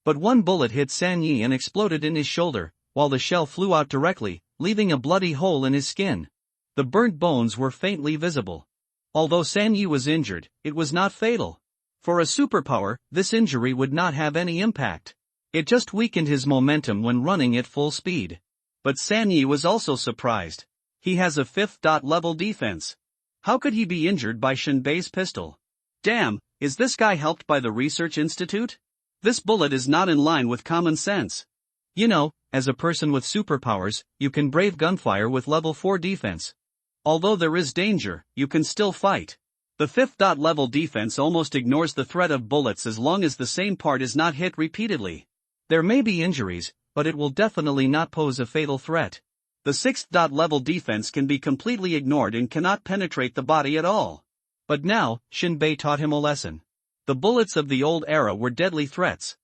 But one bullet hit Sanyi and exploded in his shoulder, while the shell flew out directly, leaving a bloody hole in his skin. The burnt bones were faintly visible. Although Sanyi was injured, it was not fatal. For a superpower, this injury would not have any impact. It just weakened his momentum when running at full speed. But Sanyi was also surprised. He has a 5th level defense. How could he be injured by Shenbei's pistol? Damn, is this guy helped by the research institute? This bullet is not in line with common sense. You know, as a person with superpowers, you can brave gunfire with level 4 defense. Although there is danger, you can still fight. The 5th level defense almost ignores the threat of bullets as long as the same part is not hit repeatedly. There may be injuries, but it will definitely not pose a fatal threat. The 6th level defense can be completely ignored and cannot penetrate the body at all. But now, Shenbei taught him a lesson. The bullets of the old era were deadly threats.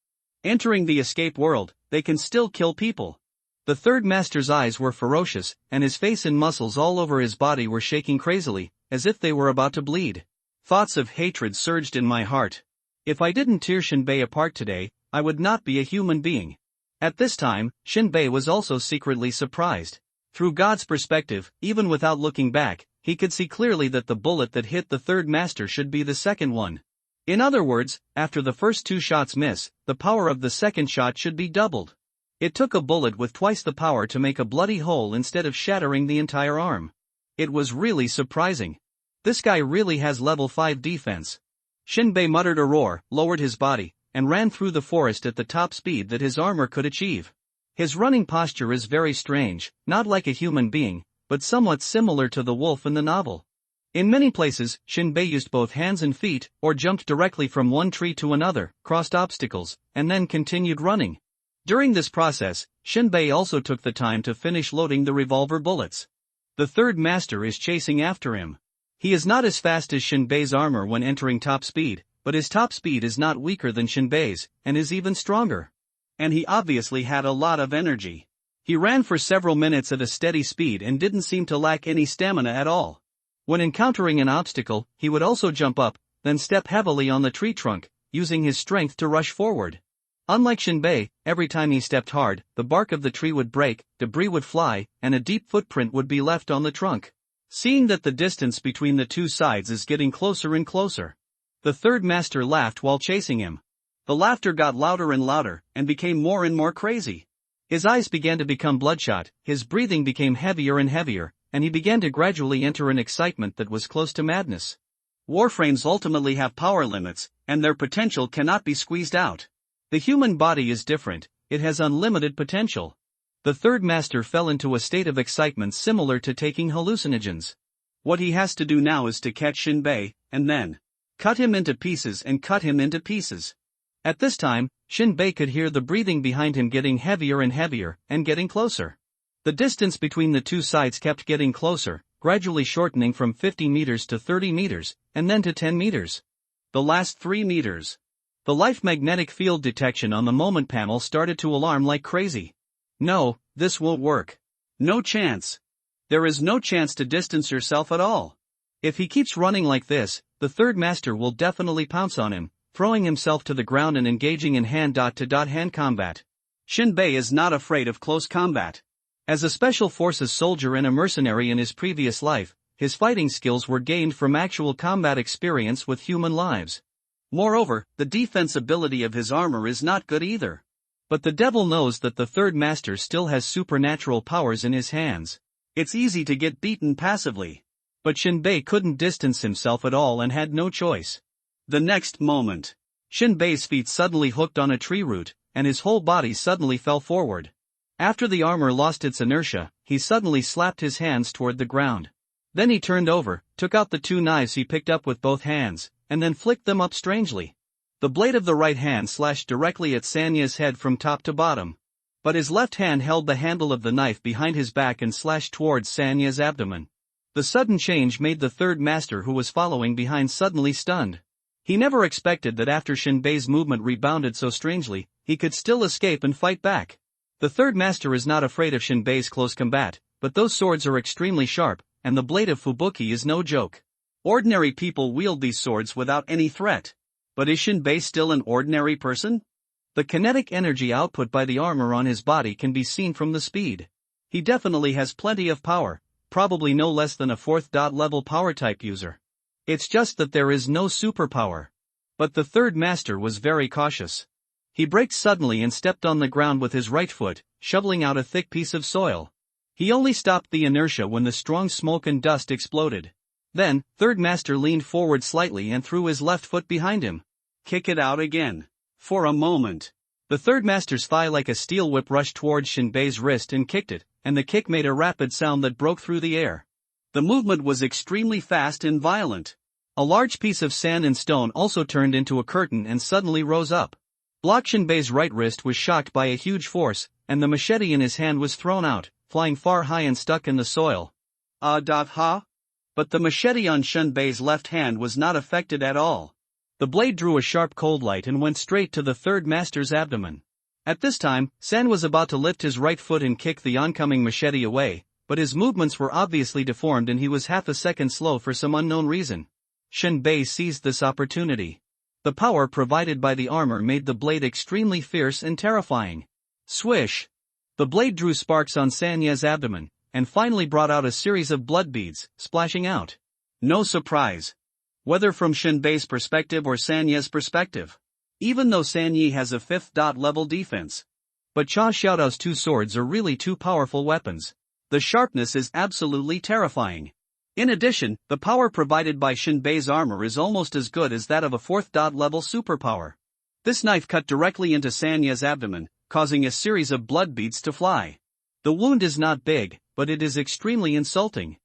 Entering the escape world, they can still kill people. The third master's eyes were ferocious, and his face and muscles all over his body were shaking crazily, as if they were about to bleed. Thoughts of hatred surged in my heart. If I didn't tear Shenbei apart today, I would not be a human being. At this time, Shenbei was also secretly surprised. Through God's perspective, even without looking back, he could see clearly that the bullet that hit the third master should be the second one. In other words, after the first 2 shots miss, the power of the second shot should be doubled. It took a bullet with twice the power to make a bloody hole instead of shattering the entire arm. It was really surprising. This guy really has level 5 defense. Shenbei muttered a roar, lowered his body, and ran through the forest at the top speed that his armor could achieve. His running posture is very strange, not like a human being, but somewhat similar to the wolf in the novel. In many places, Shinbei used both hands and feet, or jumped directly from one tree to another, crossed obstacles, and then continued running. During this process, Shinbei also took the time to finish loading the revolver bullets. The third master is chasing after him. He is not as fast as Shinbei's armor when entering top speed, but his top speed is not weaker than Shinbei's, and is even stronger. And he obviously had a lot of energy. He ran for several minutes at a steady speed and didn't seem to lack any stamina at all. When encountering an obstacle, he would also jump up, then step heavily on the tree trunk, using his strength to rush forward. Unlike Shinbei, every time he stepped hard, the bark of the tree would break, debris would fly, and a deep footprint would be left on the trunk. Seeing that the distance between the two sides is getting closer and closer, the third master laughed while chasing him. The laughter got louder and louder, and became more and more crazy. His eyes began to become bloodshot, his breathing became heavier and heavier, and he began to gradually enter an excitement that was close to madness. Warframes ultimately have power limits, and their potential cannot be squeezed out. The human body is different, it has unlimited potential. The third master fell into a state of excitement similar to taking hallucinogens. What he has to do now is to catch Shinbei, and then cut him into pieces and cut him into pieces. At this time, Shinbei could hear the breathing behind him getting heavier and getting closer. The distance between the two sides kept getting closer, gradually shortening from 50 meters to 30 meters, and then to 10 meters. The last 3 meters. The life magnetic field detection on the moment panel started to alarm like crazy. No, this won't work. No chance. There is no chance to distance yourself at all. If he keeps running like this, the third master will definitely pounce on him, throwing himself to the ground and engaging in hand-to-hand combat. Shinbei is not afraid of close combat. As a special forces soldier and a mercenary in his previous life, his fighting skills were gained from actual combat experience with human lives. Moreover, the defense ability of his armor is not good either. But the devil knows that the third master still has supernatural powers in his hands. It's easy to get beaten passively. But Shinbei couldn't distance himself at all and had no choice. The next moment, Shinbei's feet suddenly hooked on a tree root, and his whole body suddenly fell forward. After the armor lost its inertia, he suddenly slapped his hands toward the ground. Then he turned over, took out the 2 knives he picked up with both hands, and then flicked them up strangely. The blade of the right hand slashed directly at Sanya's head from top to bottom. But his left hand held the handle of the knife behind his back and slashed towards Sanya's abdomen. The sudden change made the third master who was following behind suddenly stunned. He never expected that after Shinbei's movement rebounded so strangely, he could still escape and fight back. The third master is not afraid of Shinbei's close combat, but those swords are extremely sharp, and the blade of Fubuki is no joke. Ordinary people wield these swords without any threat. But is Shinbei still an ordinary person? The kinetic energy output by the armor on his body can be seen from the speed. He definitely has plenty of power, probably no less than a 4th level power type user. It's just that there is no superpower. But the third master was very cautious. He braked suddenly and stepped on the ground with his right foot, shoveling out a thick piece of soil. He only stopped the inertia when the strong smoke and dust exploded. Then, third master leaned forward slightly and threw his left foot behind him. Kick it out again. For a moment, the third master's thigh like a steel whip rushed towards Shinbei's wrist and kicked it, and the kick made a rapid sound that broke through the air. The movement was extremely fast and violent. A large piece of sand and stone also turned into a curtain and suddenly rose up. Block Shinbei's right wrist was shocked by a huge force, and the machete in his hand was thrown out, flying far high and stuck in the soil. Ha! But the machete on Shinbei's left hand was not affected at all. The blade drew a sharp cold light and went straight to the third master's abdomen. At this time, San was about to lift his right foot and kick the oncoming machete away, but his movements were obviously deformed and he was half a second slow for some unknown reason. Shinbei seized this opportunity. The power provided by the armor made the blade extremely fierce and terrifying. Swish! The blade drew sparks on Sanya's abdomen, and finally brought out a series of blood beads, splashing out. No surprise. Whether from Shinbei's perspective or Sanya's perspective. Even though Sanya has a 5th level defense. But Cha Xiaodao's 2 swords are really 2 powerful weapons. The sharpness is absolutely terrifying. In addition, the power provided by Shinbei's armor is almost as good as that of a 4th level superpower. This knife cut directly into Sanya's abdomen, causing a series of blood beads to fly. The wound is not big, but it is extremely insulting.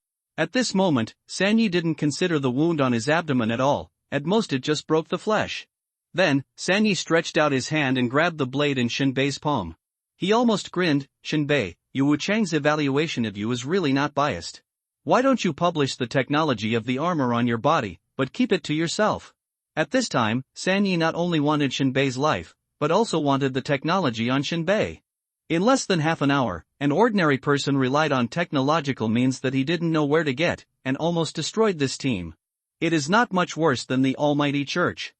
At this moment, Sanyi didn't consider the wound on his abdomen at all, at most it just broke the flesh. Then, Sanyi stretched out his hand and grabbed the blade in Shinbei's palm. He almost grinned. "Shinbei, Yu Wuchang's evaluation of you is really not biased. Why don't you publish the technology of the armor on your body, but keep it to yourself?" At this time, Sanyi not only wanted Shinbei's life, but also wanted the technology on Shinbei. In less than half an hour, an ordinary person relied on technological means that he didn't know where to get, and almost destroyed this team. It is not much worse than the Almighty Church.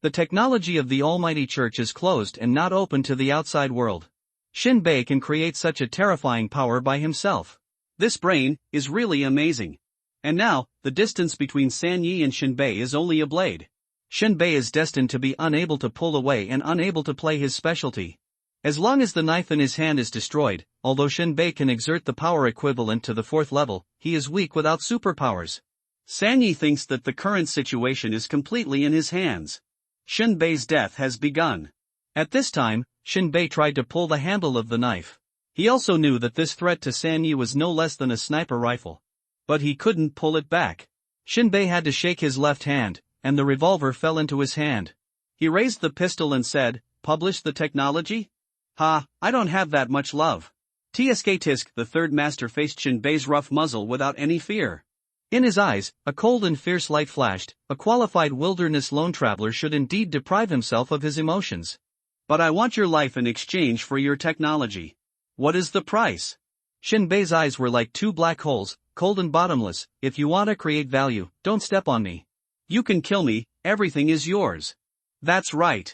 The technology of the Almighty Church is closed and not open to the outside world. Shinbei can create such a terrifying power by himself. This brain is really amazing. And now, the distance between Sanyi and Shinbei is only a blade. Shinbei is destined to be unable to pull away and unable to play his specialty. As long as the knife in his hand is destroyed, although Shinbei can exert the power equivalent to the 4th level, he is weak without superpowers. Sanyi thinks that the current situation is completely in his hands. Shinbei's death has begun. At this time, Shinbei tried to pull the handle of the knife. He also knew that this threat to Sanyi was no less than a sniper rifle. But he couldn't pull it back. Shinbei had to shake his left hand, and the revolver fell into his hand. He raised the pistol and said, "Publish the technology? Ha, I don't have that much love." Tsk Tisk, the 3rd master, faced Shinbei's rough muzzle without any fear. In his eyes, a cold and fierce light flashed. A qualified wilderness lone traveler should indeed deprive himself of his emotions. "But I want your life in exchange for your technology. What is the price?" Shinbei's eyes were like 2 black holes, cold and bottomless. "If you want to create value, don't step on me. You can kill me, everything is yours." "That's right."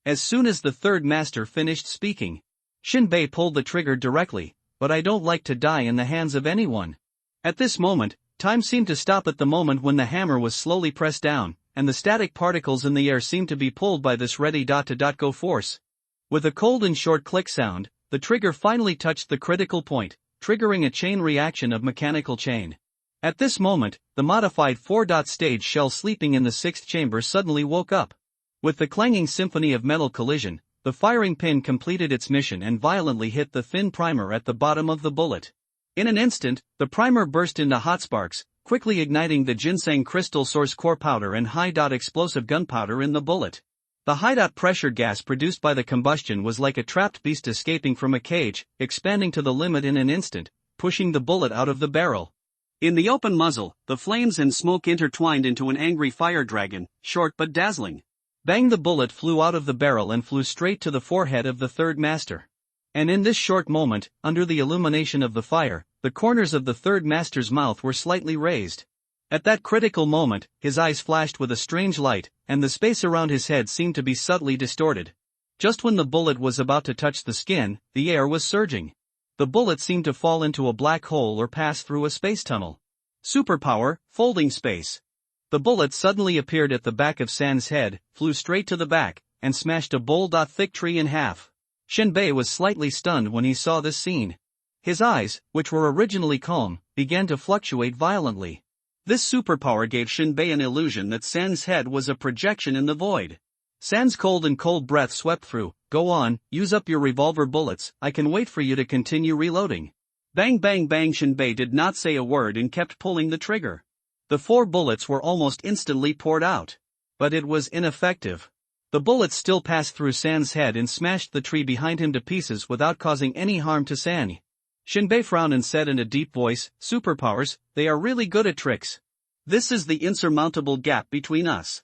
As soon as the 3rd master finished speaking, Shinbei pulled the trigger directly. "But I don't like to die in the hands of anyone." At this moment, time seemed to stop at the moment when the hammer was slowly pressed down, and the static particles in the air seemed to be pulled by this ready-to-go force. With a cold and short click sound, the trigger finally touched the critical point, triggering a chain reaction of mechanical chain. At this moment, the modified 4-stage shell sleeping in the 6th chamber suddenly woke up. With the clanging symphony of metal collision, the firing pin completed its mission and violently hit the thin primer at the bottom of the bullet. In an instant, the primer burst into hot sparks, quickly igniting the ginseng crystal source core powder and high-dot explosive gunpowder in the bullet. The high-dot pressure gas produced by the combustion was like a trapped beast escaping from a cage, expanding to the limit in an instant, pushing the bullet out of the barrel. In the open muzzle, the flames and smoke intertwined into an angry fire dragon, short but dazzling. Bang! The bullet flew out of the barrel and flew straight to the forehead of the 3rd master. And in this short moment, under the illumination of the fire, the corners of the 3rd master's mouth were slightly raised. At that critical moment, his eyes flashed with a strange light, and the space around his head seemed to be subtly distorted. Just when the bullet was about to touch the skin, the air was surging. The bullet seemed to fall into a black hole or pass through a space tunnel. Superpower, folding space. The bullet suddenly appeared at the back of San's head, flew straight to the back, and smashed a bowl-thick tree in half. Shinbei was slightly stunned when he saw this scene. His eyes, which were originally calm, began to fluctuate violently. This superpower gave Shinbei an illusion that San's head was a projection in the void. San's cold breath swept through. "Go on, use up your revolver bullets, I can wait for you to continue reloading." Bang bang bang! Shinbei did not say a word and kept pulling the trigger. The 4 bullets were almost instantly poured out. But it was ineffective. The bullets still passed through San's head and smashed the tree behind him to pieces without causing any harm to San. Shinbei frowned and said in a deep voice, "Superpowers, they are really good at tricks. This is the insurmountable gap between us."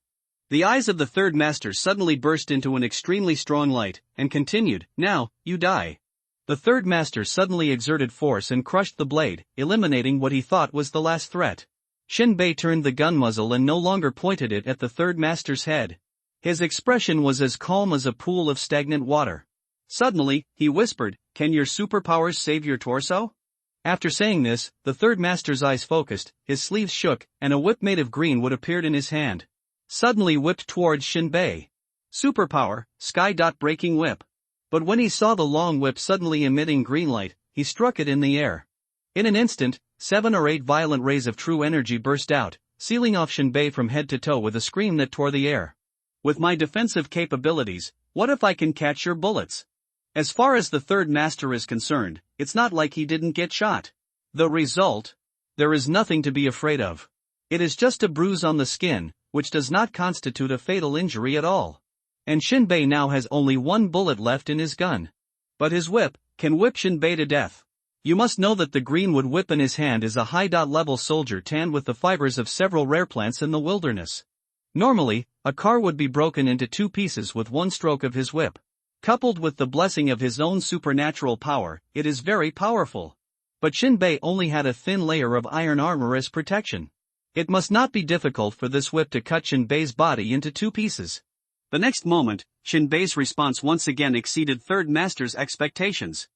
The eyes of the 3rd master suddenly burst into an extremely strong light, and continued, "Now, you die." The 3rd master suddenly exerted force and crushed the blade, eliminating what he thought was the last threat. Shinbei turned the gun muzzle and no longer pointed it at the 3rd master's head. His expression was as calm as a pool of stagnant water. Suddenly, he whispered, "Can your superpowers save your torso?" After saying this, the 3rd master's eyes focused, his sleeves shook, and a whip made of green wood appeared in his hand. Suddenly whipped towards Shinbei. Superpower, sky-breaking whip. But when he saw the long whip suddenly emitting green light, he struck it in the air. In an instant, 7 or 8 violent rays of true energy burst out, sealing off Shinbei from head to toe with a scream that tore the air. "With my defensive capabilities, what if I can catch your bullets?" As far as the 3rd master is concerned, it's not like he didn't get shot. The result? There is nothing to be afraid of. It is just a bruise on the skin, which does not constitute a fatal injury at all. And Shinbei now has only one bullet left in his gun. But his whip can whip Shinbei to death. You must know that the greenwood whip in his hand is a high-level soldier tanned with the fibers of several rare plants in the wilderness. Normally, a car would be broken into two pieces with one stroke of his whip. Coupled with the blessing of his own supernatural power, it is very powerful. But Shinbei only had a thin layer of iron armor as protection. It must not be difficult for this whip to cut Shinbei's body into two pieces. The next moment, Shinbei's response once again exceeded Third Master's expectations.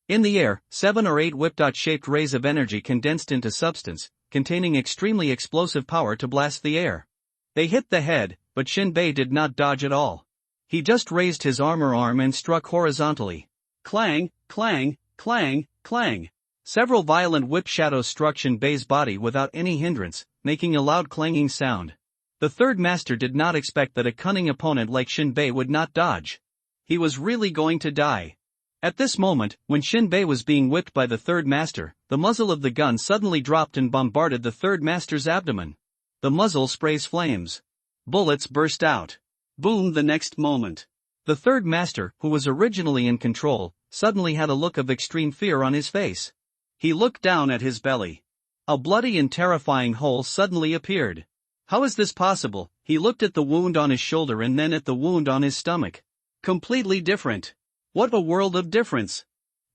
In the air, 7 or 8 whip-shaped rays of energy condensed into substance, containing extremely explosive power to blast the air. They hit the head, but Shinbei did not dodge at all. He just raised his armor arm and struck horizontally. Clang, clang, clang, clang. Several violent whip shadows struck Shinbei's body without any hindrance, making a loud clanging sound. The Third Master did not expect that a cunning opponent like Shinbei would not dodge. He was really going to die. At this moment, when Shinbei was being whipped by the Third Master, the muzzle of the gun suddenly dropped and bombarded the Third Master's abdomen. The muzzle sprays flames. Bullets burst out. Boom! The next moment. The Third Master, who was originally in control, suddenly had a look of extreme fear on his face. He looked down at his belly. A bloody and terrifying hole suddenly appeared. How is this possible? He looked at the wound on his shoulder and then at the wound on his stomach. Completely different. What a world of difference!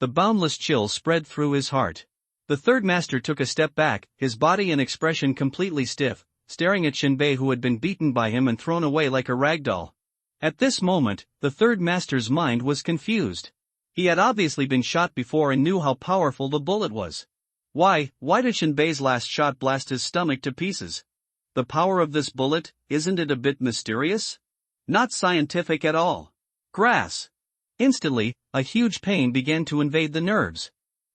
The boundless chill spread through his heart. The Third Master took a step back, his body and expression completely stiff, staring at Shinbei, who had been beaten by him and thrown away like a ragdoll. At this moment, the Third Master's mind was confused. He had obviously been shot before and knew how powerful the bullet was. Why did Shinbei's last shot blast his stomach to pieces? The power of this bullet, isn't it a bit mysterious? Not scientific at all. Grass. Instantly, a huge pain began to invade the nerves.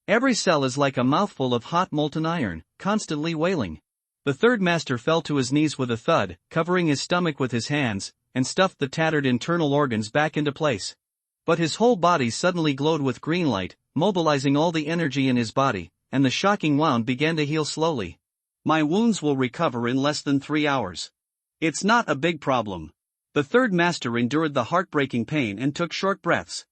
Every cell is like a mouthful of hot molten iron, constantly wailing. The Third Master fell to his knees with a thud, covering his stomach with his hands, and stuffed the tattered internal organs back into place. But his whole body suddenly glowed with green light, mobilizing all the energy in his body, and the shocking wound began to heal slowly. My wounds will recover in less than 3 hours. It's not a big problem. The Third Master endured the heartbreaking pain and took short breaths.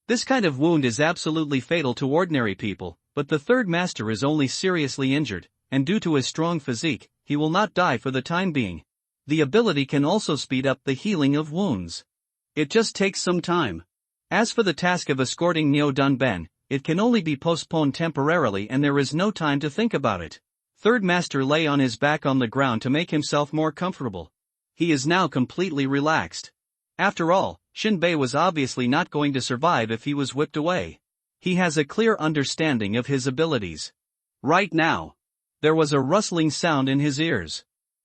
This kind of wound is absolutely fatal to ordinary people, but the Third Master is only seriously injured, and due to his strong physique, he will not die for the time being. The ability can also speed up the healing of wounds. It just takes some time. As for the task of escorting Neo Dunben, it can only be postponed temporarily and there is no time to think about it. Third Master lay on his back on the ground to make himself more comfortable. He is now completely relaxed. After all, Shinbei was obviously not going to survive if he was whipped away. He has a clear understanding of his abilities. Right now. There was a rustling sound in his ears.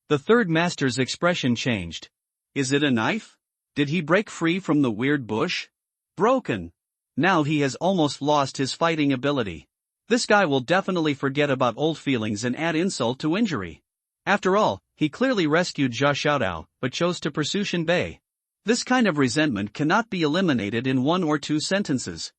The Third Master's expression changed. Is it a knife? Did he break free from the weird bush? Broken. Now he has almost lost his fighting ability. This guy will definitely forget about old feelings and add insult to injury. After all, he clearly rescued Jia Xiaodao, but chose to pursue Shinbei. This kind of resentment cannot be eliminated in 1 or 2 sentences.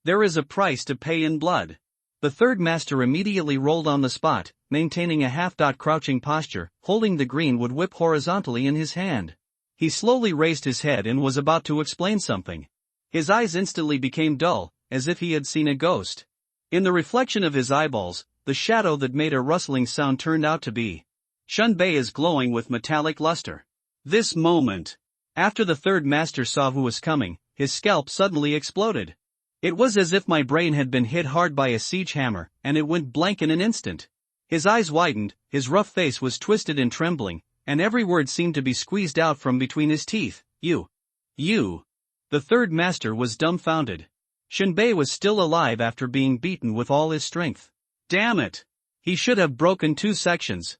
There is a price to pay in blood. The Third Master immediately rolled on the spot, maintaining a half-crouching posture, holding the greenwood whip horizontally in his hand. He slowly raised his head and was about to explain something. His eyes instantly became dull, as if he had seen a ghost. In the reflection of his eyeballs, the shadow that made a rustling sound turned out to be Shinbei is glowing with metallic luster. This moment. After the Third Master saw who was coming, his scalp suddenly exploded. It was as if my brain had been hit hard by a siege hammer, and it went blank in an instant. His eyes widened, his rough face was twisted and trembling, and every word seemed to be squeezed out from between his teeth. You. The Third Master was dumbfounded. Shinbei was still alive after being beaten with all his strength. Damn it! He should have broken 2 sections.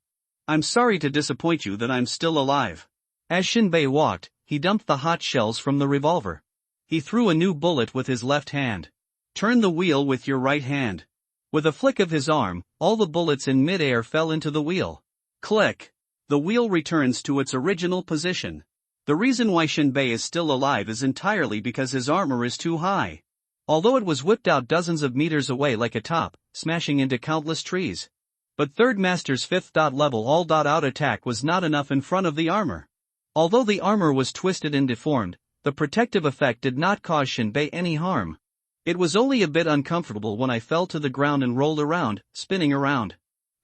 I'm sorry to disappoint you that I'm still alive. As Shinbei walked, he dumped the hot shells from the revolver. He threw a new bullet with his left hand. Turn the wheel with your right hand. With a flick of his arm, all the bullets in mid-air fell into the wheel. Click! The wheel returns to its original position. The reason why Shinbei is still alive is entirely because his armor is too high. Although it was whipped out dozens of meters away like a top, smashing into countless trees. But third master's fifth level all-out attack was not enough in front of the armor. Although the armor was twisted and deformed, the protective effect did not cause Shinbei any harm. It was only a bit uncomfortable when I fell to the ground and rolled around, spinning around.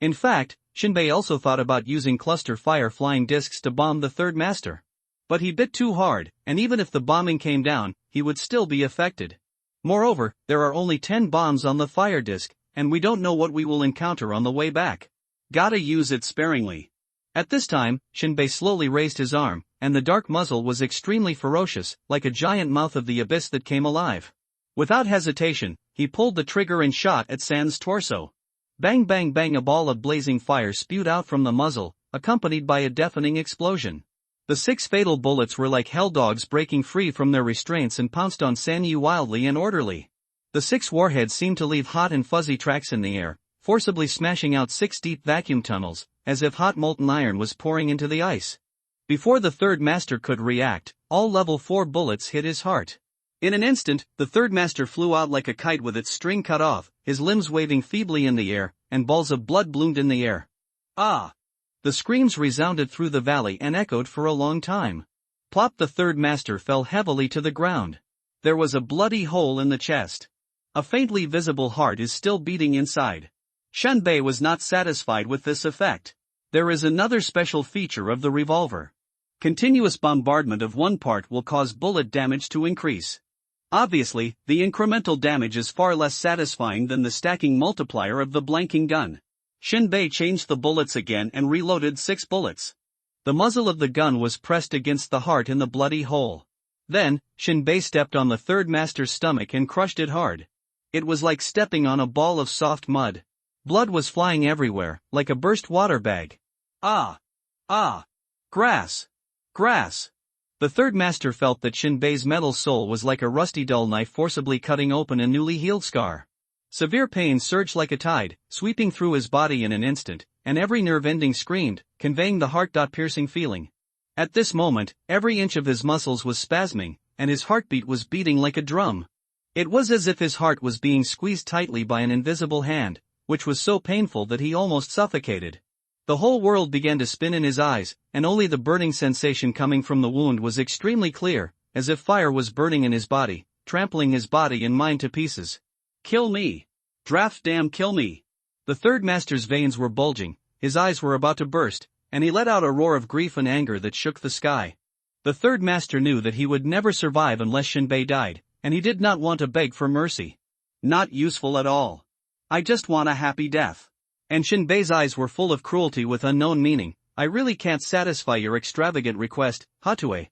In fact, Shinbei also thought about using cluster fire flying discs to bomb the third master. But he bit too hard, and even if the bombing came down, he would still be affected. Moreover, there are only 10 bombs on the fire disc, and we don't know what we will encounter on the way back. Gotta use it sparingly. At this time, Shinbei slowly raised his arm, and the dark muzzle was extremely ferocious, like a giant mouth of the abyss that came alive. Without hesitation, he pulled the trigger and shot at San's torso. Bang bang bang, a ball of blazing fire spewed out from the muzzle, accompanied by a deafening explosion. The 6 fatal bullets were like hell dogs breaking free from their restraints and pounced on Sanyu wildly and orderly. The 6 warheads seemed to leave hot and fuzzy tracks in the air, forcibly smashing out 6 deep vacuum tunnels, as if hot molten iron was pouring into the ice. Before the third master could react, all level 4 bullets hit his heart. In an instant, the third master flew out like a kite with its string cut off, his limbs waving feebly in the air, and balls of blood bloomed in the air. Ah! The screams resounded through the valley and echoed for a long time. Plop! The third master fell heavily to the ground. There was a bloody hole in the chest. A faintly visible heart is still beating inside. Shinbei was not satisfied with this effect. There is another special feature of the revolver. Continuous bombardment of one part will cause bullet damage to increase. Obviously, the incremental damage is far less satisfying than the stacking multiplier of the blanking gun. Shinbei changed the bullets again and reloaded 6 bullets. The muzzle of the gun was pressed against the heart in the bloody hole. Then, Shinbei stepped on the third master's stomach and crushed it hard. It was like stepping on a ball of soft mud. Blood was flying everywhere, like a burst water bag. Ah! Ah! Grass! Grass! The third master felt that Shinbei's metal soul was like a rusty dull knife forcibly cutting open a newly healed scar. Severe pain surged like a tide, sweeping through his body in an instant, and every nerve ending screamed, conveying the heart-piercing feeling. At this moment, every inch of his muscles was spasming, and his heartbeat was beating like a drum. It was as if his heart was being squeezed tightly by an invisible hand, which was so painful that he almost suffocated. The whole world began to spin in his eyes, and only the burning sensation coming from the wound was extremely clear, as if fire was burning in his body, trampling his body and mind to pieces. Kill me! Draft damn kill me! The third master's veins were bulging, his eyes were about to burst, and he let out a roar of grief and anger that shook the sky. The third master knew that he would never survive unless Shinbei died, and he did not want to beg for mercy. Not useful at all. I just want a happy death. And Shinbei's eyes were full of cruelty with unknown meaning. I really can't satisfy your extravagant request, Hatue.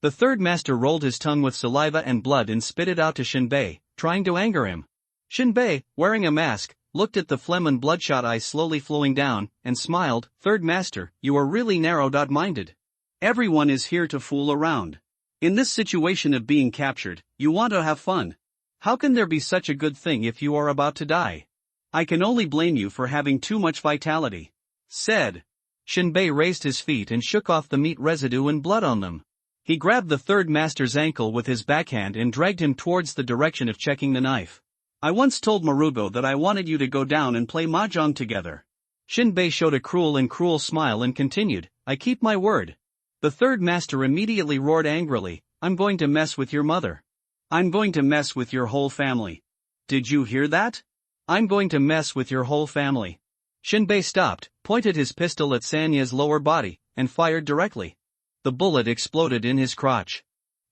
The third master rolled his tongue with saliva and blood and spit it out to Shinbei, trying to anger him. Shinbei, wearing a mask, looked at the phlegm and bloodshot eyes slowly flowing down, and smiled. Third master, you are really narrow-minded. Everyone is here to fool around. In this situation of being captured, you want to have fun. How can there be such a good thing if you are about to die? I can only blame you for having too much vitality. Said. Shinbei raised his feet and shook off the meat residue and blood on them. He grabbed the third master's ankle with his backhand and dragged him towards the direction of checking the knife. I once told Marugo that I wanted you to go down and play mahjong together. Shinbei showed a cruel smile and continued, I keep my word. The third master immediately roared angrily, I'm going to mess with your mother. I'm going to mess with your whole family. Did you hear that? I'm going to mess with your whole family. Shinbei stopped, pointed his pistol at Sanya's lower body, and fired directly. The bullet exploded in his crotch.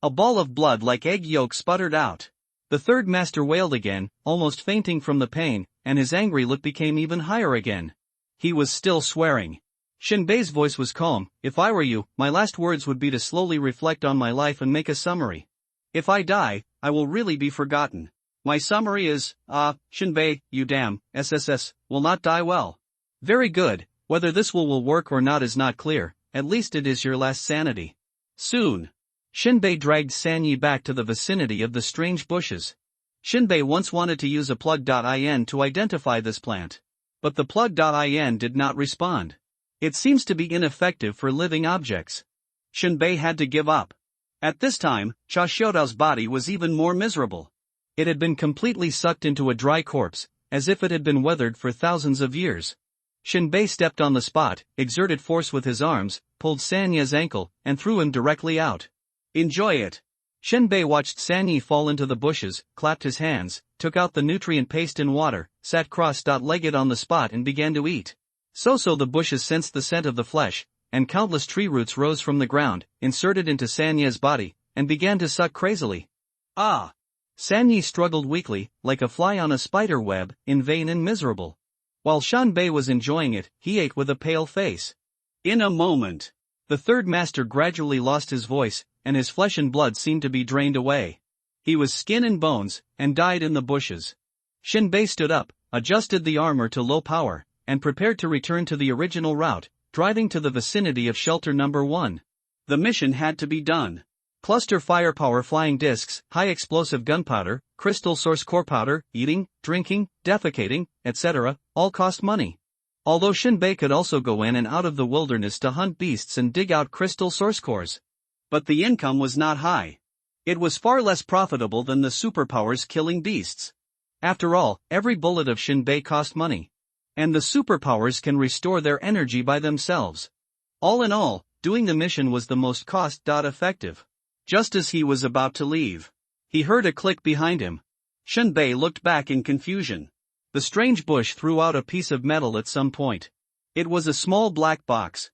A ball of blood like egg yolk sputtered out. The third master wailed again, almost fainting from the pain, and his angry look became even higher again. He was still swearing. Shinbei's voice was calm. If I were you, my last words would be to slowly reflect on my life and make a summary. If I die, I will really be forgotten. My summary is, Shinbei, you damn, SSS, will not die well. Very good, whether this will work or not is not clear, at least it is your last sanity. Soon. Shinbei dragged Sanyi back to the vicinity of the strange bushes. Shinbei once wanted to use a plug.in to identify this plant. But the plug.in did not respond. It seems to be ineffective for living objects. Shinbei had to give up. At this time, Chashiodao's body was even more miserable. It had been completely sucked into a dry corpse, as if it had been weathered for thousands of years. Shinbei stepped on the spot, exerted force with his arms, pulled Sanya's ankle, and threw him directly out. Enjoy it. Shinbei watched Sanya fall into the bushes, clapped his hands, took out the nutrient paste in water, sat cross-legged on the spot and began to eat. So the bushes sensed the scent of the flesh, and countless tree roots rose from the ground, inserted into Sanya's body, and began to suck crazily. Ah! Sanya struggled weakly, like a fly on a spider web, in vain and miserable. While Shinbei was enjoying it, he ate with a pale face. In a moment, the third master gradually lost his voice, and his flesh and blood seemed to be drained away. He was skin and bones, and died in the bushes. Shinbei stood up, adjusted the armor to low power, and prepared to return to the original route, driving to the vicinity of shelter number 1. The mission had to be done. Cluster firepower flying discs, high explosive gunpowder, crystal source core powder, eating, drinking, defecating, etc., all cost money. Although Shinbei could also go in and out of the wilderness to hunt beasts and dig out crystal source cores. But the income was not high. It was far less profitable than the superpowers killing beasts. After all, every bullet of Shinbei cost money. And the superpowers can restore their energy by themselves. All in all, doing the mission was the most cost-effective. Just as he was about to leave, he heard a click behind him. Shinbei looked back in confusion. The strange bush threw out a piece of metal at some point. It was a small black box.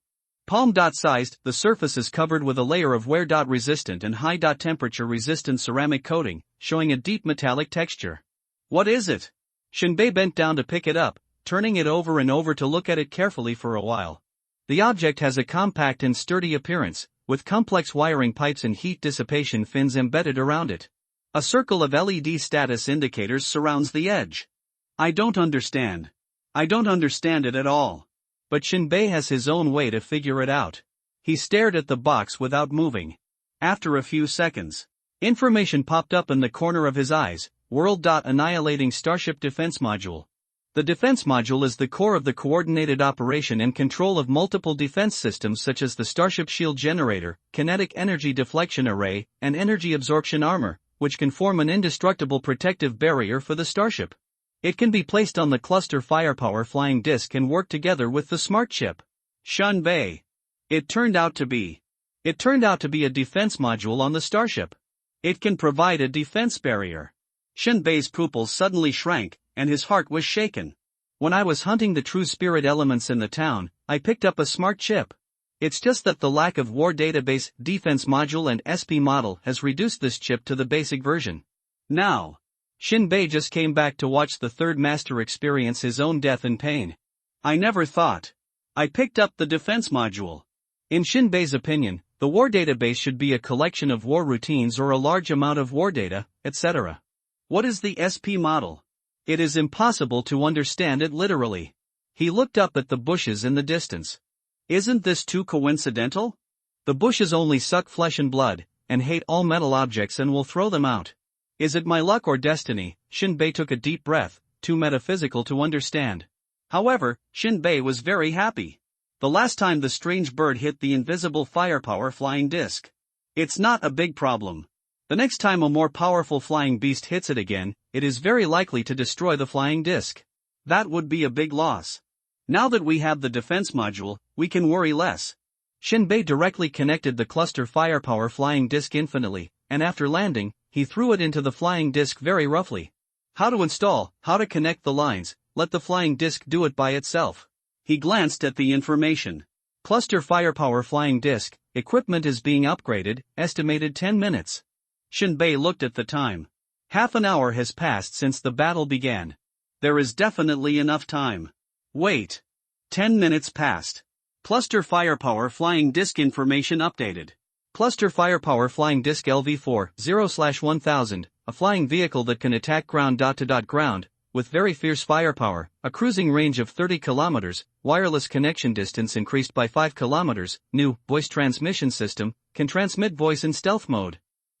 Palm-sized, the surface is covered with a layer of wear-resistant and high-temperature resistant ceramic coating, showing a deep metallic texture. What is it? Shinbei bent down to pick it up, turning it over and over to look at it carefully for a while. The object has a compact and sturdy appearance, with complex wiring pipes and heat dissipation fins embedded around it. A circle of LED status indicators surrounds the edge. I don't understand it at all. But Shinbei has his own way to figure it out. He stared at the box without moving. After a few seconds, information popped up in the corner of his eyes. World.Annihilating Starship Defense Module. The defense module is the core of the coordinated operation and control of multiple defense systems such as the Starship Shield Generator, Kinetic Energy Deflection Array, and Energy Absorption Armor, which can form an indestructible protective barrier for the starship. It can be placed on the cluster firepower flying disc and work together with the smart chip. Shinbei. It turned out to be a defense module on the starship. It can provide a defense barrier. Shinbei's pupils suddenly shrank, and his heart was shaken. When I was hunting the true spirit elements in the town, I picked up a smart chip. It's just that the lack of war database, defense module and SP model has reduced this chip to the basic version. Now, Shinbei just came back to watch the third master experience his own death and pain. I never thought. I picked up the defense module. In Shinbei's opinion, the war database should be a collection of war routines or a large amount of war data, etc. What is the SP model? It is impossible to understand it literally. He looked up at the bushes in the distance. Isn't this too coincidental? The bushes only suck flesh and blood, and hate all metal objects and will throw them out. Is it my luck or destiny? Shinbei took a deep breath, too metaphysical to understand. However, Shinbei was very happy. The last time the strange bird hit the invisible firepower flying disc. It's not a big problem. The next time a more powerful flying beast hits it again, it is very likely to destroy the flying disc. That would be a big loss. Now that we have the defense module, we can worry less. Shinbei directly connected the cluster firepower flying disc infinitely, and after landing, he threw it into the flying disc very roughly. How to install, how to connect the lines, let the flying disc do it by itself. He glanced at the information. Cluster firepower flying disc, equipment is being upgraded, estimated 10 minutes. Shinbei looked at the time. Half an hour has passed since the battle began. There is definitely enough time. Wait. 10 minutes passed. Cluster firepower flying disc information updated. Cluster firepower flying disc LV4 0/1000, a flying vehicle that can attack ground-to-ground, with very fierce firepower, a cruising range of 30 kilometers, wireless connection distance increased by 5 kilometers, new, voice transmission system, can transmit voice in stealth mode.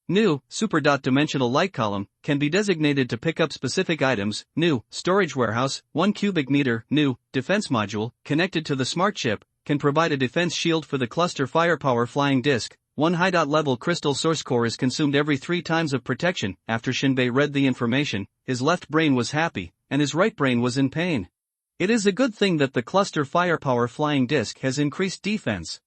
New, super-dimensional light column, can be designated to pick up specific items. New, storage warehouse, 1 cubic meter. New, defense module, connected to the smart chip, can provide a defense shield for the cluster firepower flying disc. 1 high-level crystal source core is consumed every 3 times of protection. After Shinbei read the information, his left brain was happy, and his right brain was in pain. It is a good thing that the cluster firepower flying disc has increased defense.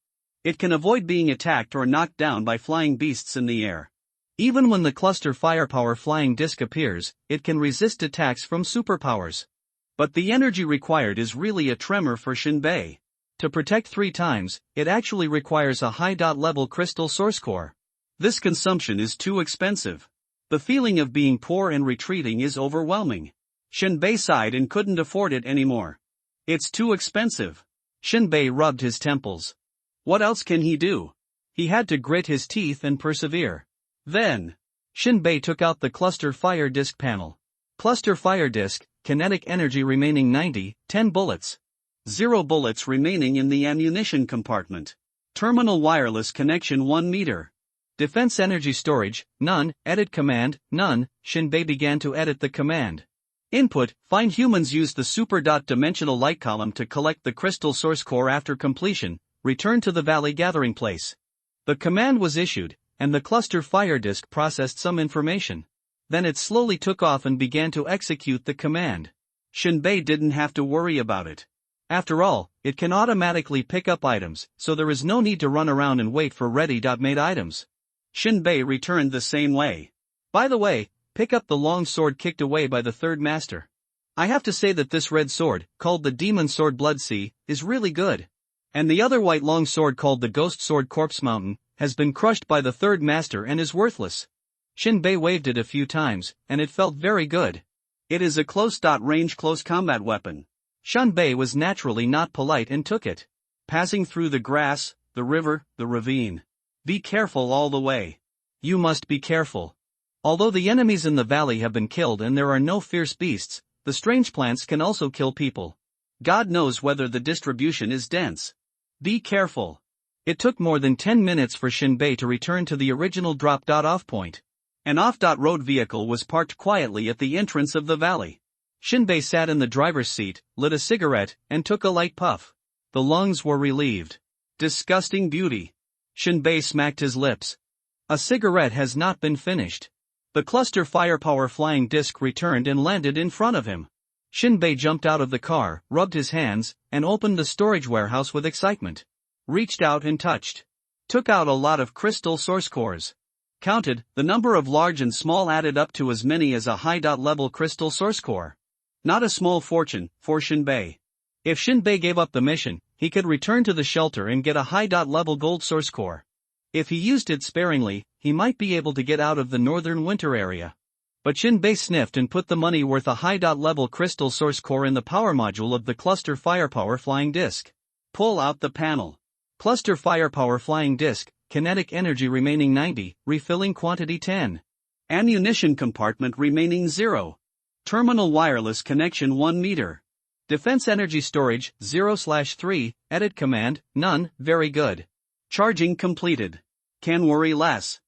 It can avoid being attacked or knocked down by flying beasts in the air. Even when the cluster firepower flying disc appears, it can resist attacks from superpowers. But the energy required is really a tremor for Shinbei. To protect 3 times, it actually requires a high-level crystal source core. This consumption is too expensive. The feeling of being poor and retreating is overwhelming. Shinbei sighed and couldn't afford it anymore. It's too expensive. Shinbei rubbed his temples. What else can he do? He had to grit his teeth and persevere. Then, Shinbei took out the cluster fire disc panel. Cluster fire disc, kinetic energy remaining 90, 10 bullets. 0 bullets remaining in the ammunition compartment. Terminal wireless connection 1 meter. Defense energy storage, none. Edit command, none. Shinbei began to edit the command. Input, find humans use the super-dimensional light column to collect the crystal source core after completion, return to the valley gathering place. The command was issued, and the cluster fire disk processed some information. Then it slowly took off and began to execute the command. Shinbei didn't have to worry about it. After all, it can automatically pick up items, so there is no need to run around and wait for ready-made items. Shinbei returned the same way. By the way, pick up the long sword kicked away by the third master. I have to say that this red sword, called the Demon Sword Bloodsea, is really good. And the other white long sword called the Ghost Sword Corpse Mountain, has been crushed by the third master and is worthless. Shinbei waved it a few times, and it felt very good. It is a close-range close combat weapon. Shinbei was naturally not polite and took it. Passing through the grass, the river, the ravine. Be careful all the way. You must be careful. Although the enemies in the valley have been killed and there are no fierce beasts, the strange plants can also kill people. God knows whether the distribution is dense. Be careful. It took more than 10 minutes for Shinbei to return to the original drop-off point. An off-road vehicle was parked quietly at the entrance of the valley. Shinbei sat in the driver's seat, lit a cigarette, and took a light puff. The lungs were relieved. Disgusting beauty. Shinbei smacked his lips. A cigarette has not been finished. The cluster firepower flying disc returned and landed in front of him. Shinbei jumped out of the car, rubbed his hands, and opened the storage warehouse with excitement. Reached out and touched. Took out a lot of crystal source cores. Counted, the number of large and small added up to as many as a high-level crystal source core. Not a small fortune, for Shinbei. If Shinbei gave up the mission, he could return to the shelter and get a high-level gold source core. If he used it sparingly, he might be able to get out of the northern winter area. But Shinbei sniffed and put the money worth a high-level crystal source core in the power module of the cluster firepower flying disc. Pull out the panel. Cluster firepower flying disc, kinetic energy remaining 90, refilling quantity 10. Ammunition compartment remaining 0. Terminal wireless connection 1 meter. Defense energy storage 0/3, edit command, none, very good. Charging completed. Can worry less.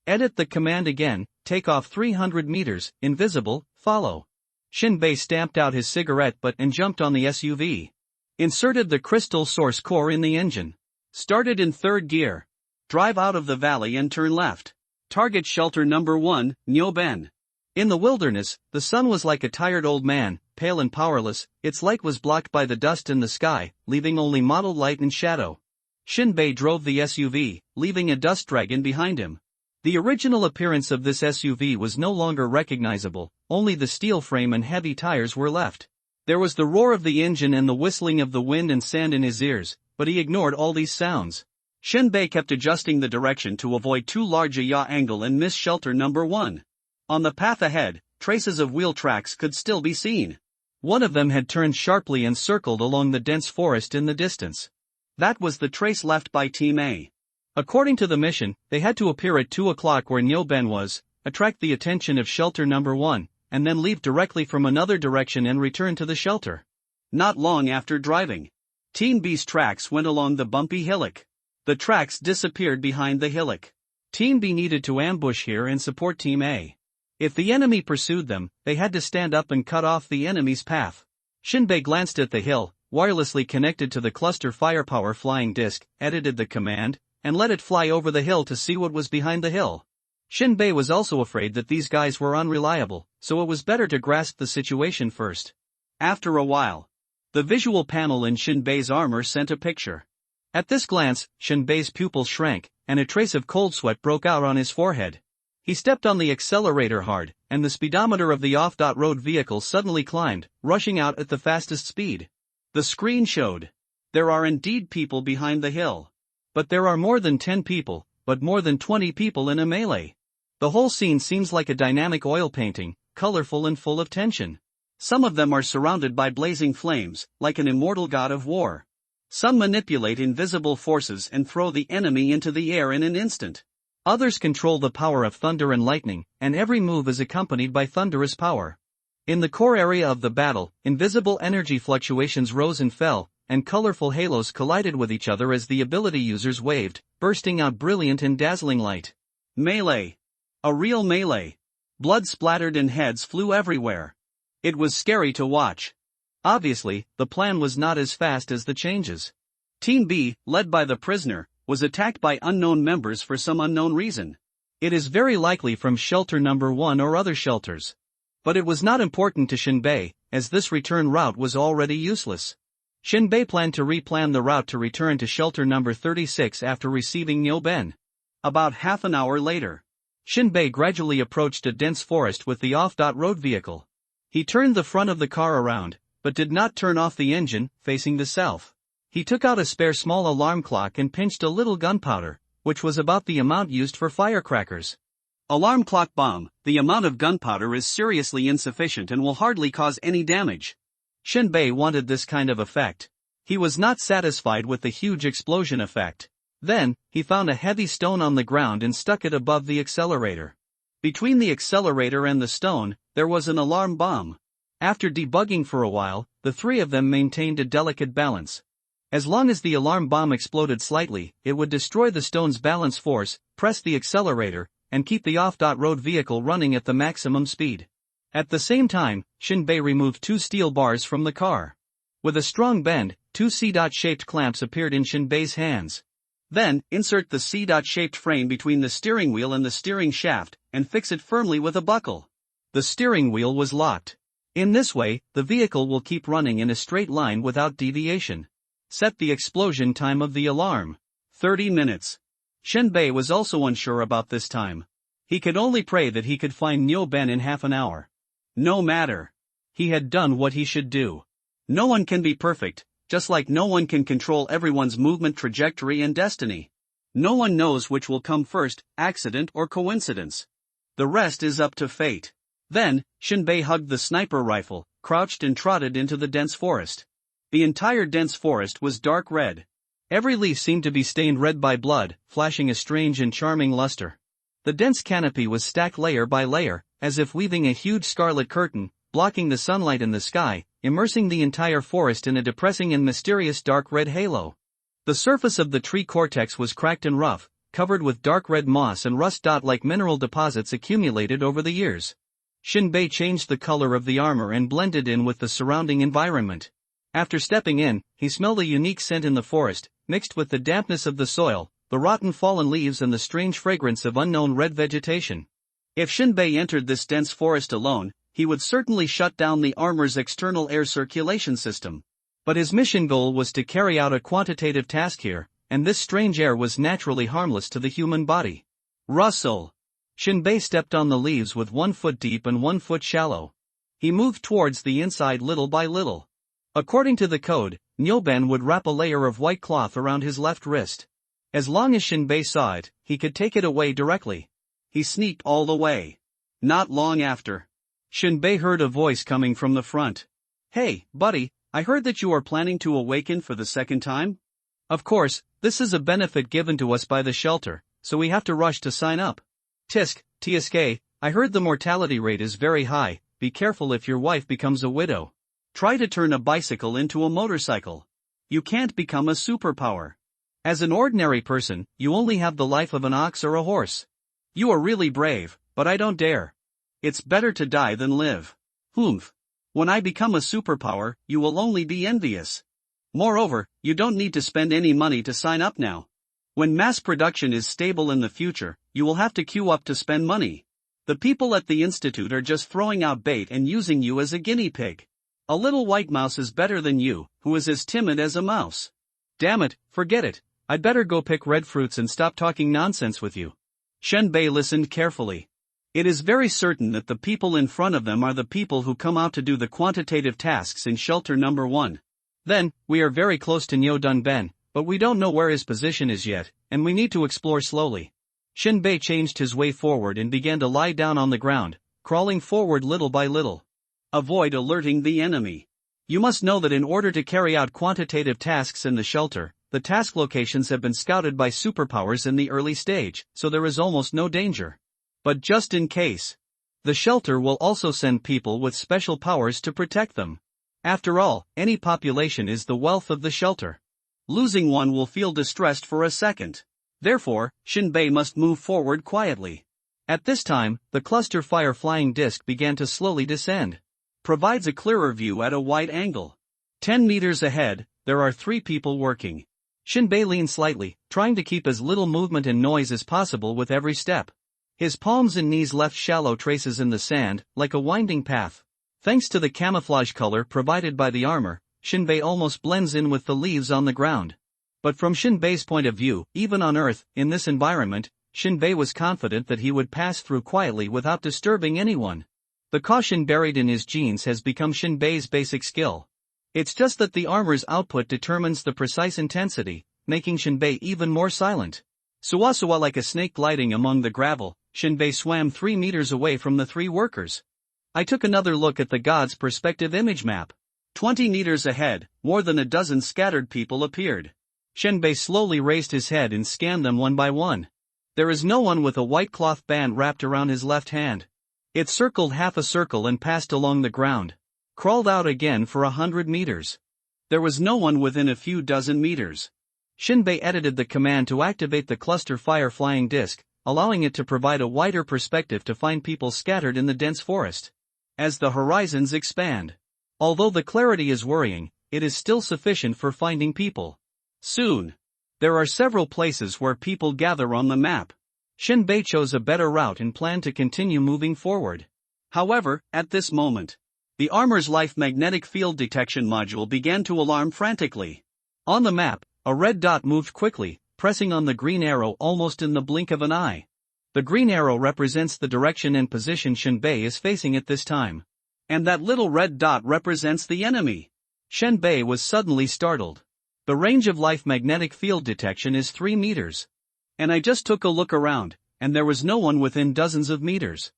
Edit the command again, take off 300 meters, invisible, follow. Shinbei stamped out his cigarette butt and jumped on the SUV. Inserted the crystal source core in the engine. Started in 3rd gear. Drive out of the valley and turn left. Target shelter number 1, Nyoben. In the wilderness, the sun was like a tired old man, pale and powerless. Its light was blocked by the dust in the sky, leaving only mottled light and shadow. Shinbei drove the SUV, leaving a dust dragon behind him. The original appearance of this SUV was no longer recognizable, only the steel frame and heavy tires were left. There was the roar of the engine and the whistling of the wind and sand in his ears, but he ignored all these sounds. Shinbei kept adjusting the direction to avoid too large a yaw angle and miss shelter number 1. On the path ahead, traces of wheel tracks could still be seen. One of them had turned sharply and circled along the dense forest in the distance. That was the trace left by Team A. According to the mission, they had to appear at 2 o'clock where Nyoben was, attract the attention of shelter number 1, and then leave directly from another direction and return to the shelter. Not long after driving, Team B's tracks went along the bumpy hillock. The tracks disappeared behind the hillock. Team B needed to ambush here and support Team A. If the enemy pursued them, they had to stand up and cut off the enemy's path. Shinbei glanced at the hill, wirelessly connected to the cluster firepower flying disc, edited the command, and let it fly over the hill to see what was behind the hill. Shinbei was also afraid that these guys were unreliable, so it was better to grasp the situation first. After a while, The visual panel in Shinbei's armor sent a picture. At this glance, Shinbei's pupils shrank, and a trace of cold sweat broke out on his forehead. He stepped on the accelerator hard, and the speedometer of the off-road vehicle suddenly climbed, rushing out at the fastest speed. The screen showed. There are indeed people behind the hill. But there are more than 10 people, but more than 20 people in a melee. The whole scene seems like a dynamic oil painting, colorful and full of tension. Some of them are surrounded by blazing flames, like an immortal god of war. Some manipulate invisible forces and throw the enemy into the air in an instant. Others control the power of thunder and lightning, and every move is accompanied by thunderous power. In the core area of the battle, invisible energy fluctuations rose and fell, and colorful halos collided with each other as the ability users waved, bursting out brilliant and dazzling light. Melee. A real melee. Blood splattered and heads flew everywhere. It was scary to watch. Obviously, the plan was not as fast as the changes. Team B, led by the prisoner, was attacked by unknown members for some unknown reason. It is very likely from shelter number 1 or other shelters. But it was not important to Shinbei, as this return route was already useless. Shinbei planned to replan the route to return to shelter number 36 after receiving Nyoben. About half an hour later, Shinbei gradually approached a dense forest with the off-road vehicle. He turned the front of the car around, but did not turn off the engine, facing the south. He took out a spare small alarm clock and pinched a little gunpowder, which was about the amount used for firecrackers. Alarm clock bomb. The amount of gunpowder is seriously insufficient and will hardly cause any damage. Shinbei wanted this kind of effect. He was not satisfied with the huge explosion effect. Then, he found a heavy stone on the ground and stuck it above the accelerator. Between the accelerator and the stone, there was an alarm bomb. After debugging for a while, the three of them maintained a delicate balance. As long as the alarm bomb exploded slightly, it would destroy the stone's balance force, press the accelerator, and keep the off-road vehicle running at the maximum speed. At the same time, Shinbei removed 2 steel bars from the car. With a strong bend, 2 C-shaped clamps appeared in Shinbei's hands. Then, insert the C-shaped frame between the steering wheel and the steering shaft, and fix it firmly with a buckle. The steering wheel was locked. In this way, the vehicle will keep running in a straight line without deviation. Set the explosion time of the alarm. 30 minutes. Shinbei was also unsure about this time. He could only pray that he could find Nyoben in half an hour. No matter. He had done what he should do. No one can be perfect, just like no one can control everyone's movement trajectory and destiny. No one knows which will come first, accident or coincidence. The rest is up to fate. Then, Shinbei hugged the sniper rifle, crouched and trotted into the dense forest. The entire dense forest was dark red. Every leaf seemed to be stained red by blood, flashing a strange and charming luster. The dense canopy was stacked layer by layer, as if weaving a huge scarlet curtain, blocking the sunlight in the sky, immersing the entire forest in a depressing and mysterious dark red halo. The surface of the tree cortex was cracked and rough, covered with dark red moss and rust. Like mineral deposits accumulated over the years. Shinbei changed the color of the armor and blended in with the surrounding environment. After stepping in, he smelled a unique scent in the forest, mixed with the dampness of the soil, the rotten fallen leaves and the strange fragrance of unknown red vegetation. If Shinbei entered this dense forest alone, he would certainly shut down the armor's external air circulation system. But his mission goal was to carry out a quantitative task here, and this strange air was naturally harmless to the human body. Rustle! Shinbei stepped on the leaves with 1 foot deep and 1 foot shallow. He moved towards the inside little by little. According to the code, Nyoben would wrap a layer of white cloth around his left wrist. As long as Shinbei saw it, he could take it away directly. He sneaked all the way. Not long after, Shinbei heard a voice coming from the front. "Hey, buddy, I heard that you are planning to awaken for the second time? Of course, this is a benefit given to us by the shelter, so we have to rush to sign up. TSK, I heard the mortality rate is very high, be careful if your wife becomes a widow. Try to turn a bicycle into a motorcycle. You can't become a superpower. As an ordinary person, you only have the life of an ox or a horse. You are really brave, but I don't dare. It's better to die than live. Humph. When I become a superpower, you will only be envious. Moreover, you don't need to spend any money to sign up now. When mass production is stable in the future, you will have to queue up to spend money. The people at the institute are just throwing out bait and using you as a guinea pig. A little white mouse is better than you, who is as timid as a mouse. Damn it, forget it, I'd better go pick red fruits and stop talking nonsense with you. Shenbei listened carefully. It is very certain that the people in front of them are the people who come out to do the quantitative tasks in shelter number 1. Then, we are very close to Niu Dunben, but we don't know where his position is yet, and we need to explore slowly. Shenbei changed his way forward and began to lie down on the ground, crawling forward little by little. Avoid alerting the enemy. You must know that in order to carry out quantitative tasks in the shelter, the task locations have been scouted by superpowers in the early stage, so there is almost no danger. But just in case, the shelter will also send people with special powers to protect them. After all, any population is the wealth of the shelter. Losing one will feel distressed for a second. Therefore, Shenbei must move forward quietly. At this time, the cluster fire flying disc began to slowly descend. Provides a clearer view at a wide angle. 10 meters ahead, there are 3 people working. Shenbei leaned slightly, trying to keep as little movement and noise as possible with every step. His palms and knees left shallow traces in the sand, like a winding path. Thanks to the camouflage color provided by the armor, Shenbei almost blends in with the leaves on the ground. But from Shenbei's point of view, even on Earth, in this environment, Shenbei was confident that he would pass through quietly without disturbing anyone. The caution buried in his genes has become Shenbei's basic skill. It's just that the armor's output determines the precise intensity, making Shenbei even more silent. Suwa like a snake gliding among the gravel, Shenbei swam 3 meters away from the 3 workers. I took another look at the god's perspective image map. 20 meters ahead, more than a dozen scattered people appeared. Shenbei slowly raised his head and scanned them one by one. There is no one with a white cloth band wrapped around his left hand. It circled half a circle and passed along the ground. Crawled out again for 100 meters. There was no one within a few dozen meters. Shenbei edited the command to activate the cluster fire flying disc, allowing it to provide a wider perspective to find people scattered in the dense forest. As the horizons expand. Although the clarity is worrying, it is still sufficient for finding people. Soon. There are several places where people gather on the map. Shenbei chose a better route and planned to continue moving forward. However, at this moment, the armor's life magnetic field detection module began to alarm frantically. On the map, a red dot moved quickly, pressing on the green arrow almost in the blink of an eye. The green arrow represents the direction and position Shenbei is facing at this time. And that little red dot represents the enemy. Shenbei was suddenly startled. The range of life magnetic field detection is 3 meters. And I just took a look around, and there was no one within dozens of meters.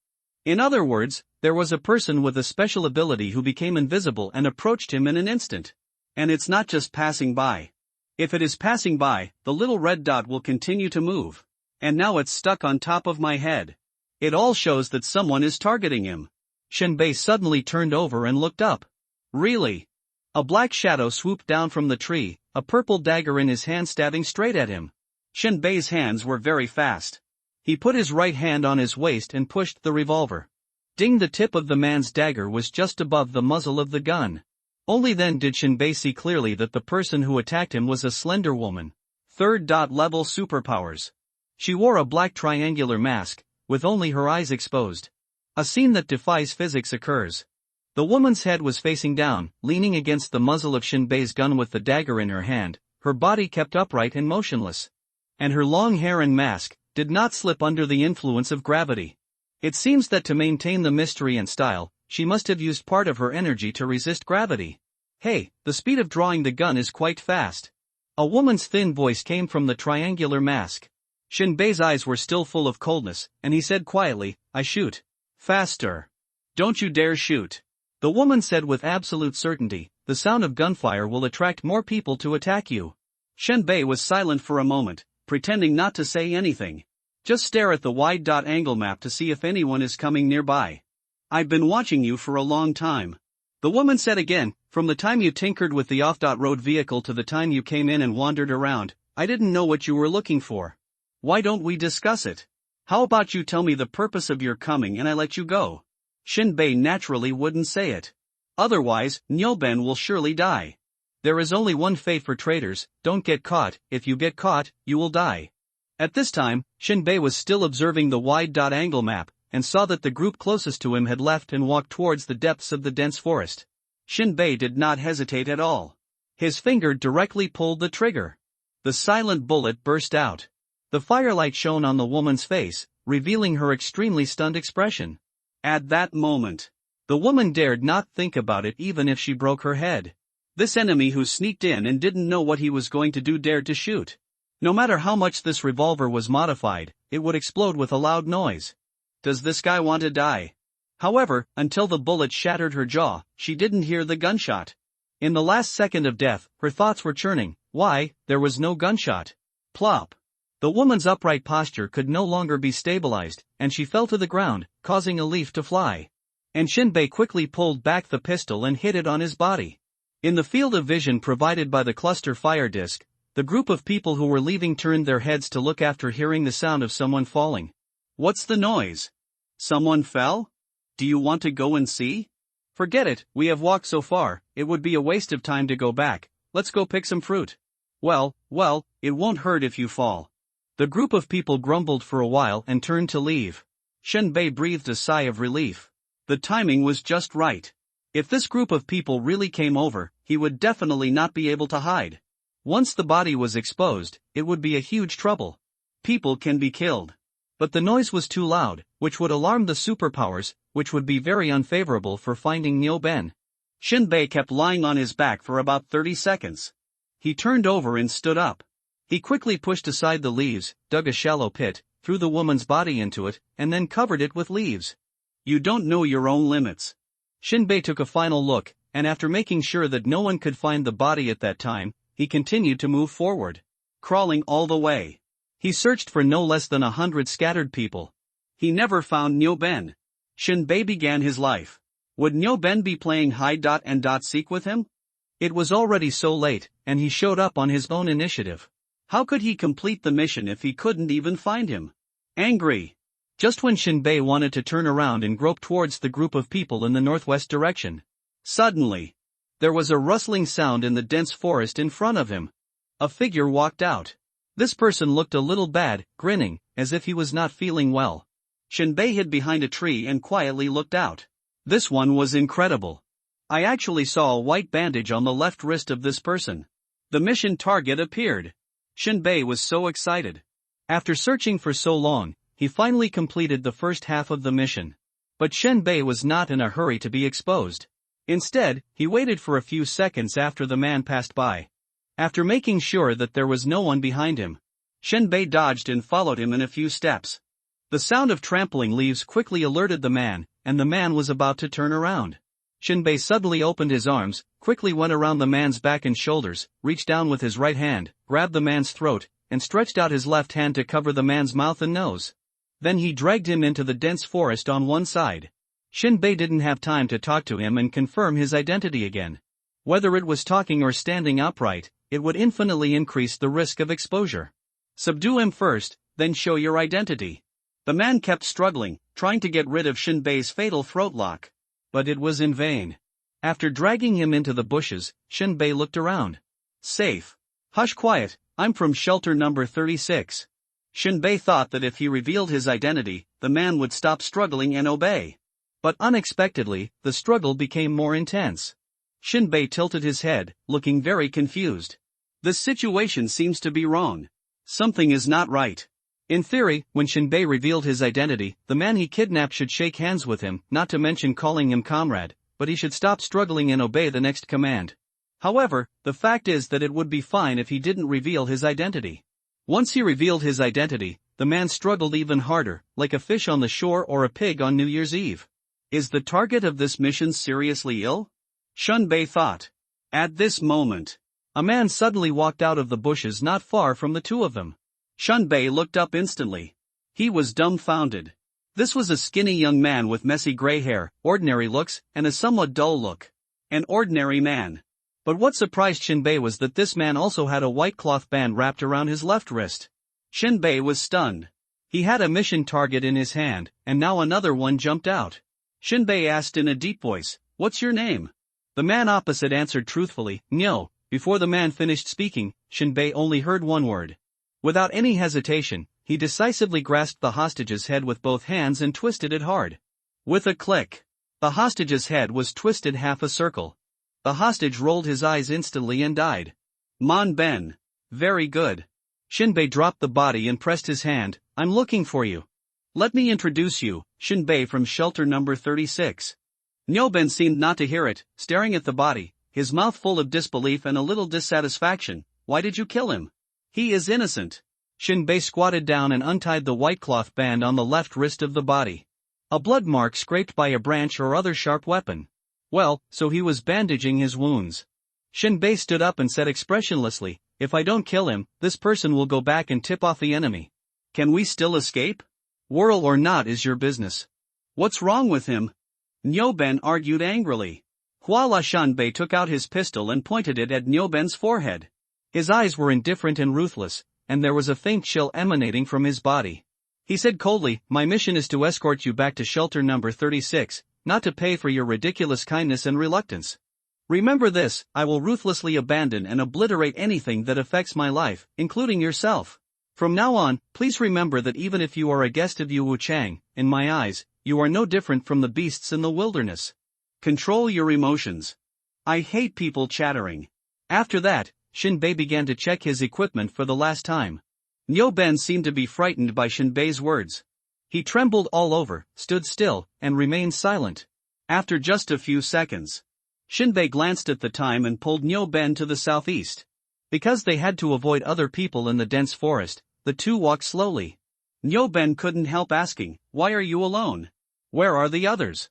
In other words, there was a person with a special ability who became invisible and approached him in an instant. And it's not just passing by. If it is passing by, the little red dot will continue to move. And now it's stuck on top of my head. It all shows that someone is targeting him. Shenbei suddenly turned over and looked up. Really? A black shadow swooped down from the tree, a purple dagger in his hand stabbing straight at him. Shenbei's hands were very fast. He put his right hand on his waist and pushed the revolver. Ding! The tip of the man's dagger was just above the muzzle of the gun. Only then did Shenbei see clearly that the person who attacked him was a slender woman. 3rd level superpowers. She wore a black triangular mask, with only her eyes exposed. A scene that defies physics occurs. The woman's head was facing down, leaning against the muzzle of Shenbei's gun with the dagger in her hand, her body kept upright and motionless. And her long hair and mask did not slip under the influence of gravity. It seems that to maintain the mystery and style, she must have used part of her energy to resist gravity. Hey, the speed of drawing the gun is quite fast. A woman's thin voice came from the triangular mask. Shenbei's eyes were still full of coldness, and he said quietly, "I shoot." "Faster. Don't you dare shoot." The woman said with absolute certainty, "The sound of gunfire will attract more people to attack you." Shenbei was silent for a moment, pretending not to say anything. Just stare at the wide dot angle map to see if anyone is coming nearby. "I've been watching you for a long time." The woman said again, "From the time you tinkered with the off-road vehicle to the time you came in and wandered around, I didn't know what you were looking for. Why don't we discuss it? How about you tell me the purpose of your coming and I let you go?" Shenbei naturally wouldn't say it. Otherwise, Nyoben will surely die. There is only one fate for traitors: don't get caught. If you get caught, you will die. At this time, Shenbei was still observing the wide dot angle map, and saw that the group closest to him had left and walked towards the depths of the dense forest. Shinbei did not hesitate at all. His finger directly pulled the trigger. The silent bullet burst out. The firelight shone on the woman's face, revealing her extremely stunned expression. At that moment, the woman dared not think about it even if she broke her head. This enemy who sneaked in and didn't know what he was going to do dared to shoot. No matter how much this revolver was modified, it would explode with a loud noise. Does this guy want to die? However, until the bullet shattered her jaw, she didn't hear the gunshot. In the last second of death, her thoughts were churning. Why, there was no gunshot. Plop. The woman's upright posture could no longer be stabilized, and she fell to the ground, causing a leaf to fly. And Shinbei quickly pulled back the pistol and hit it on his body. In the field of vision provided by the cluster fire disc, the group of people who were leaving turned their heads to look after hearing the sound of someone falling. What's the noise? Someone fell? Do you want to go and see? Forget it, we have walked so far, it would be a waste of time to go back. Let's go pick some fruit. Well, it won't hurt if you fall. The group of people grumbled for a while and turned to leave. Shinbei breathed a sigh of relief. The timing was just right. If this group of people really came over, he would definitely not be able to hide. Once the body was exposed, it would be a huge trouble. People can be killed. But the noise was too loud, which would alarm the superpowers, which would be very unfavorable for finding Nyoben. Shinbei kept lying on his back for about 30 seconds. He turned over and stood up. He quickly pushed aside the leaves, dug a shallow pit, threw the woman's body into it, and then covered it with leaves. You don't know your own limits. Shinbei took a final look, and after making sure that no one could find the body at that time, he continued to move forward. Crawling all the way. He searched for no less than 100 scattered people. He never found Nyoben. Shinbei began his life. Would Nyoben be playing hide and seek with him? It was already so late, and he showed up on his own initiative. How could he complete the mission if he couldn't even find him? Angry. Just when Shinbei wanted to turn around and grope towards the group of people in the northwest direction. Suddenly, there was a rustling sound in the dense forest in front of him. A figure walked out. This person looked a little bad, grinning, as if he was not feeling well. Shinbei hid behind a tree and quietly looked out. This one was incredible. I actually saw a white bandage on the left wrist of this person. The mission target appeared. Shinbei was so excited. After searching for so long, he finally completed the first half of the mission. But Shinbei was not in a hurry to be exposed. Instead, he waited for a few seconds after the man passed by. After making sure that there was no one behind him, Shinbei dodged and followed him in a few steps. The sound of trampling leaves quickly alerted the man, and the man was about to turn around. Shinbei suddenly opened his arms, quickly went around the man's back and shoulders, reached down with his right hand, grabbed the man's throat, and stretched out his left hand to cover the man's mouth and nose. Then he dragged him into the dense forest on one side. Shinbei didn't have time to talk to him and confirm his identity again. Whether it was talking or standing upright, it would infinitely increase the risk of exposure. Subdue him first, then show your identity. The man kept struggling, trying to get rid of Shinbei's fatal throat lock. But it was in vain. After dragging him into the bushes, Shinbei looked around. Safe. Hush, quiet, I'm from shelter number 36. Shinbei thought that if he revealed his identity, the man would stop struggling and obey. But unexpectedly, the struggle became more intense. Shinbei tilted his head, looking very confused. This situation seems to be wrong. Something is not right. In theory, when Shinbei revealed his identity, the man he kidnapped should shake hands with him, not to mention calling him comrade, but he should stop struggling and obey the next command. However, the fact is that it would be fine if he didn't reveal his identity. Once he revealed his identity, the man struggled even harder, like a fish on the shore or a pig on New Year's Eve. Is the target of this mission seriously ill? Shinbei thought. At this moment, a man suddenly walked out of the bushes not far from the two of them. Shinbei looked up instantly. He was dumbfounded. This was a skinny young man with messy gray hair, ordinary looks, and a somewhat dull look. An ordinary man. But what surprised Shinbei was that this man also had a white cloth band wrapped around his left wrist. Shinbei was stunned. He had a mission target in his hand, and now another one jumped out. Shinbei asked in a deep voice, "What's your name?" The man opposite answered truthfully, "Nyo." Before the man finished speaking, Shinbei only heard one word. Without any hesitation, he decisively grasped the hostage's head with both hands and twisted it hard. With a click, the hostage's head was twisted half a circle. The hostage rolled his eyes instantly and died. Mon Ben. Very good. Shinbei dropped the body and pressed his hand. I'm looking for you. Let me introduce you, Shinbei from shelter number 36. Nyoben seemed not to hear it, staring at the body, his mouth full of disbelief and a little dissatisfaction. Why did you kill him? He is innocent. Shinbei squatted down and untied the white cloth band on the left wrist of the body. A blood mark scraped by a branch or other sharp weapon. Well, so he was bandaging his wounds. Shinbei stood up and said expressionlessly, if I don't kill him, this person will go back and tip off the enemy. Can we still escape? Whirl or not is your business. What's wrong with him? Nyoben argued angrily. Hua Shanbei took out his pistol and pointed it at Nyoben's forehead. His eyes were indifferent and ruthless, and there was a faint chill emanating from his body. He said coldly, my mission is to escort you back to shelter number 36, not to pay for your ridiculous kindness and reluctance. Remember this, I will ruthlessly abandon and obliterate anything that affects my life, including yourself. From now on, please remember that even if you are a guest of Yu Wuchang, in my eyes, you are no different from the beasts in the wilderness. Control your emotions. I hate people chattering. After that, Shinbei began to check his equipment for the last time. Nyoben seemed to be frightened by Shinbei's words. He trembled all over, stood still, and remained silent. After just a few seconds, Shinbei glanced at the time and pulled Nyoben to the southeast. Because they had to avoid other people in the dense forest, the two walked slowly. Nyoben couldn't help asking, why are you alone? Where are the others?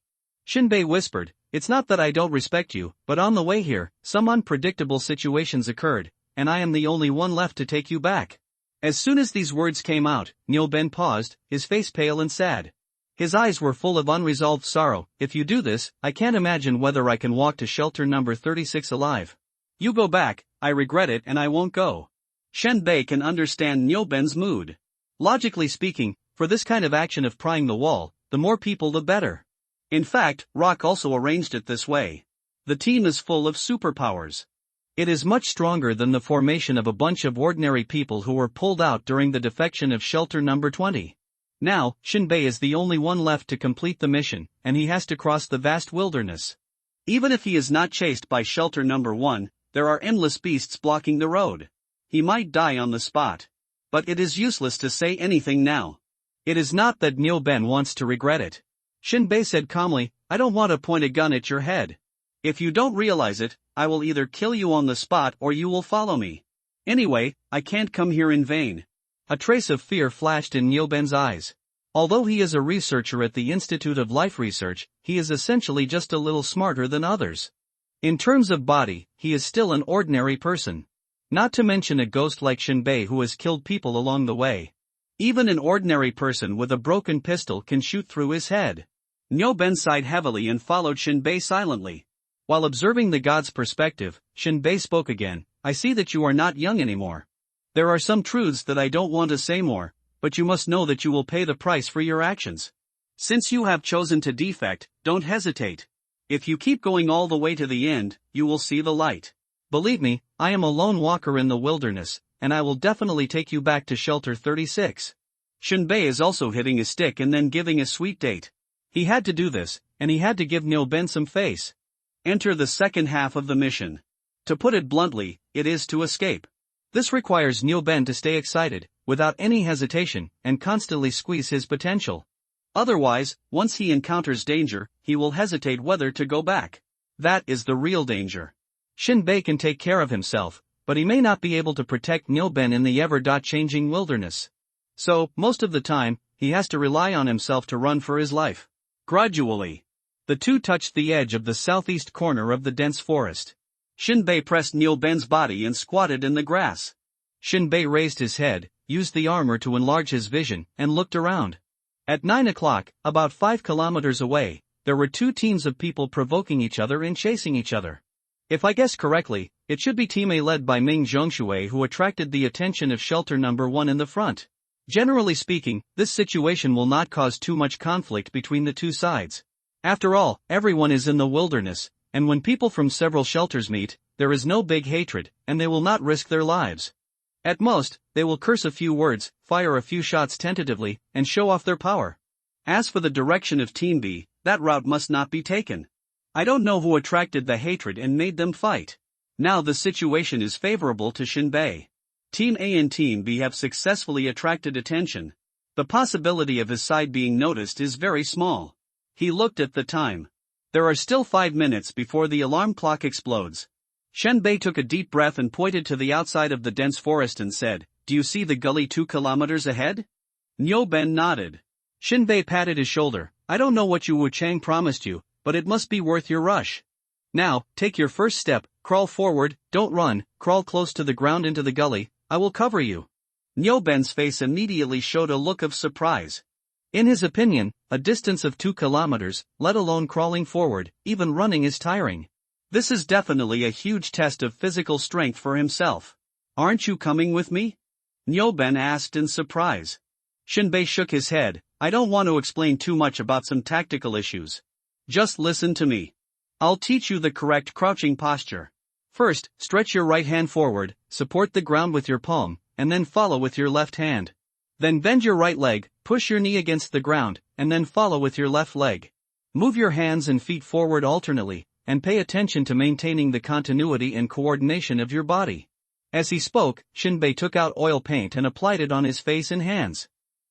Shinbei whispered, it's not that I don't respect you, but on the way here, some unpredictable situations occurred, and I am the only one left to take you back. As soon as these words came out, Nyoben paused, his face pale and sad. His eyes were full of unresolved sorrow. If you do this, I can't imagine whether I can walk to shelter number 36 alive. You go back, I regret it and I won't go. Shinbei can understand Nyoben's mood. Logically speaking, for this kind of action of prying the wall, the more people the better. In fact, Rock also arranged it this way. The team is full of superpowers. It is much stronger than the formation of a bunch of ordinary people who were pulled out during the defection of shelter number 20. Now, Shinbei is the only one left to complete the mission, and he has to cross the vast wilderness. Even if he is not chased by shelter number 1, there are endless beasts blocking the road. He might die on the spot. But it is useless to say anything now. It is not that Nyoben wants to regret it. Shinbei said calmly, I don't want to point a gun at your head. If you don't realize it, I will either kill you on the spot or you will follow me. Anyway, I can't come here in vain. A trace of fear flashed in Nyoben's eyes. Although he is a researcher at the Institute of Life Research, he is essentially just a little smarter than others. In terms of body, he is still an ordinary person. Not to mention a ghost like Shinbei who has killed people along the way. Even an ordinary person with a broken pistol can shoot through his head. Nyoben sighed heavily and followed Shinbei silently. While observing the god's perspective, Shinbei spoke again, I see that you are not young anymore. There are some truths that I don't want to say more, but you must know that you will pay the price for your actions. Since you have chosen to defect, don't hesitate. If you keep going all the way to the end, you will see the light. Believe me, I am a lone walker in the wilderness, and I will definitely take you back to shelter 36. Shinbei is also hitting his stick and then giving a sweet date. He had to do this, and he had to give Nyoben some face. Enter the second half of the mission. To put it bluntly, it is to escape. This requires Nyoben to stay excited, without any hesitation, and constantly squeeze his potential. Otherwise, once he encounters danger, he will hesitate whether to go back. That is the real danger. Shinbei can take care of himself, but he may not be able to protect Nyoben in the ever-changing wilderness. So, most of the time, he has to rely on himself to run for his life. Gradually, the two touched the edge of the southeast corner of the dense forest. Shinbei pressed Nyoben's body and squatted in the grass. Shinbei raised his head, used the armor to enlarge his vision, and looked around. At 9 o'clock, about 5 kilometers away, there were two teams of people provoking each other and chasing each other. If I guess correctly, it should be Team A led by Ming Zhongshui who attracted the attention of shelter number 1 in the front. Generally speaking, this situation will not cause too much conflict between the two sides. After all, everyone is in the wilderness, and when people from several shelters meet, there is no big hatred, and they will not risk their lives. At most, they will curse a few words, fire a few shots tentatively, and show off their power. As for the direction of Team B, that route must not be taken. I don't know who attracted the hatred and made them fight. Now the situation is favorable to Shinbei. Team A and Team B have successfully attracted attention. The possibility of his side being noticed is very small. He looked at the time. There are still 5 minutes before the alarm clock explodes. Shinbei took a deep breath and pointed to the outside of the dense forest and said, "Do you see the gully 2 kilometers ahead?" Nyoben nodded. Shinbei patted his shoulder. "I don't know what Yu Wuchang promised you, but it must be worth your rush. Now, take your first step, crawl forward, don't run, crawl close to the ground into the gully, I will cover you." Nyoben's face immediately showed a look of surprise. In his opinion, a distance of 2 kilometers, let alone crawling forward, even running is tiring. This is definitely a huge test of physical strength for himself. "Aren't you coming with me?" Nyoben asked in surprise. Shinbei shook his head. "I don't want to explain too much about some tactical issues. Just listen to me. I'll teach you the correct crouching posture. First, stretch your right hand forward, support the ground with your palm, and then follow with your left hand. Then bend your right leg, push your knee against the ground, and then follow with your left leg. Move your hands and feet forward alternately, and pay attention to maintaining the continuity and coordination of your body." As he spoke, Shinbei took out oil paint and applied it on his face and hands.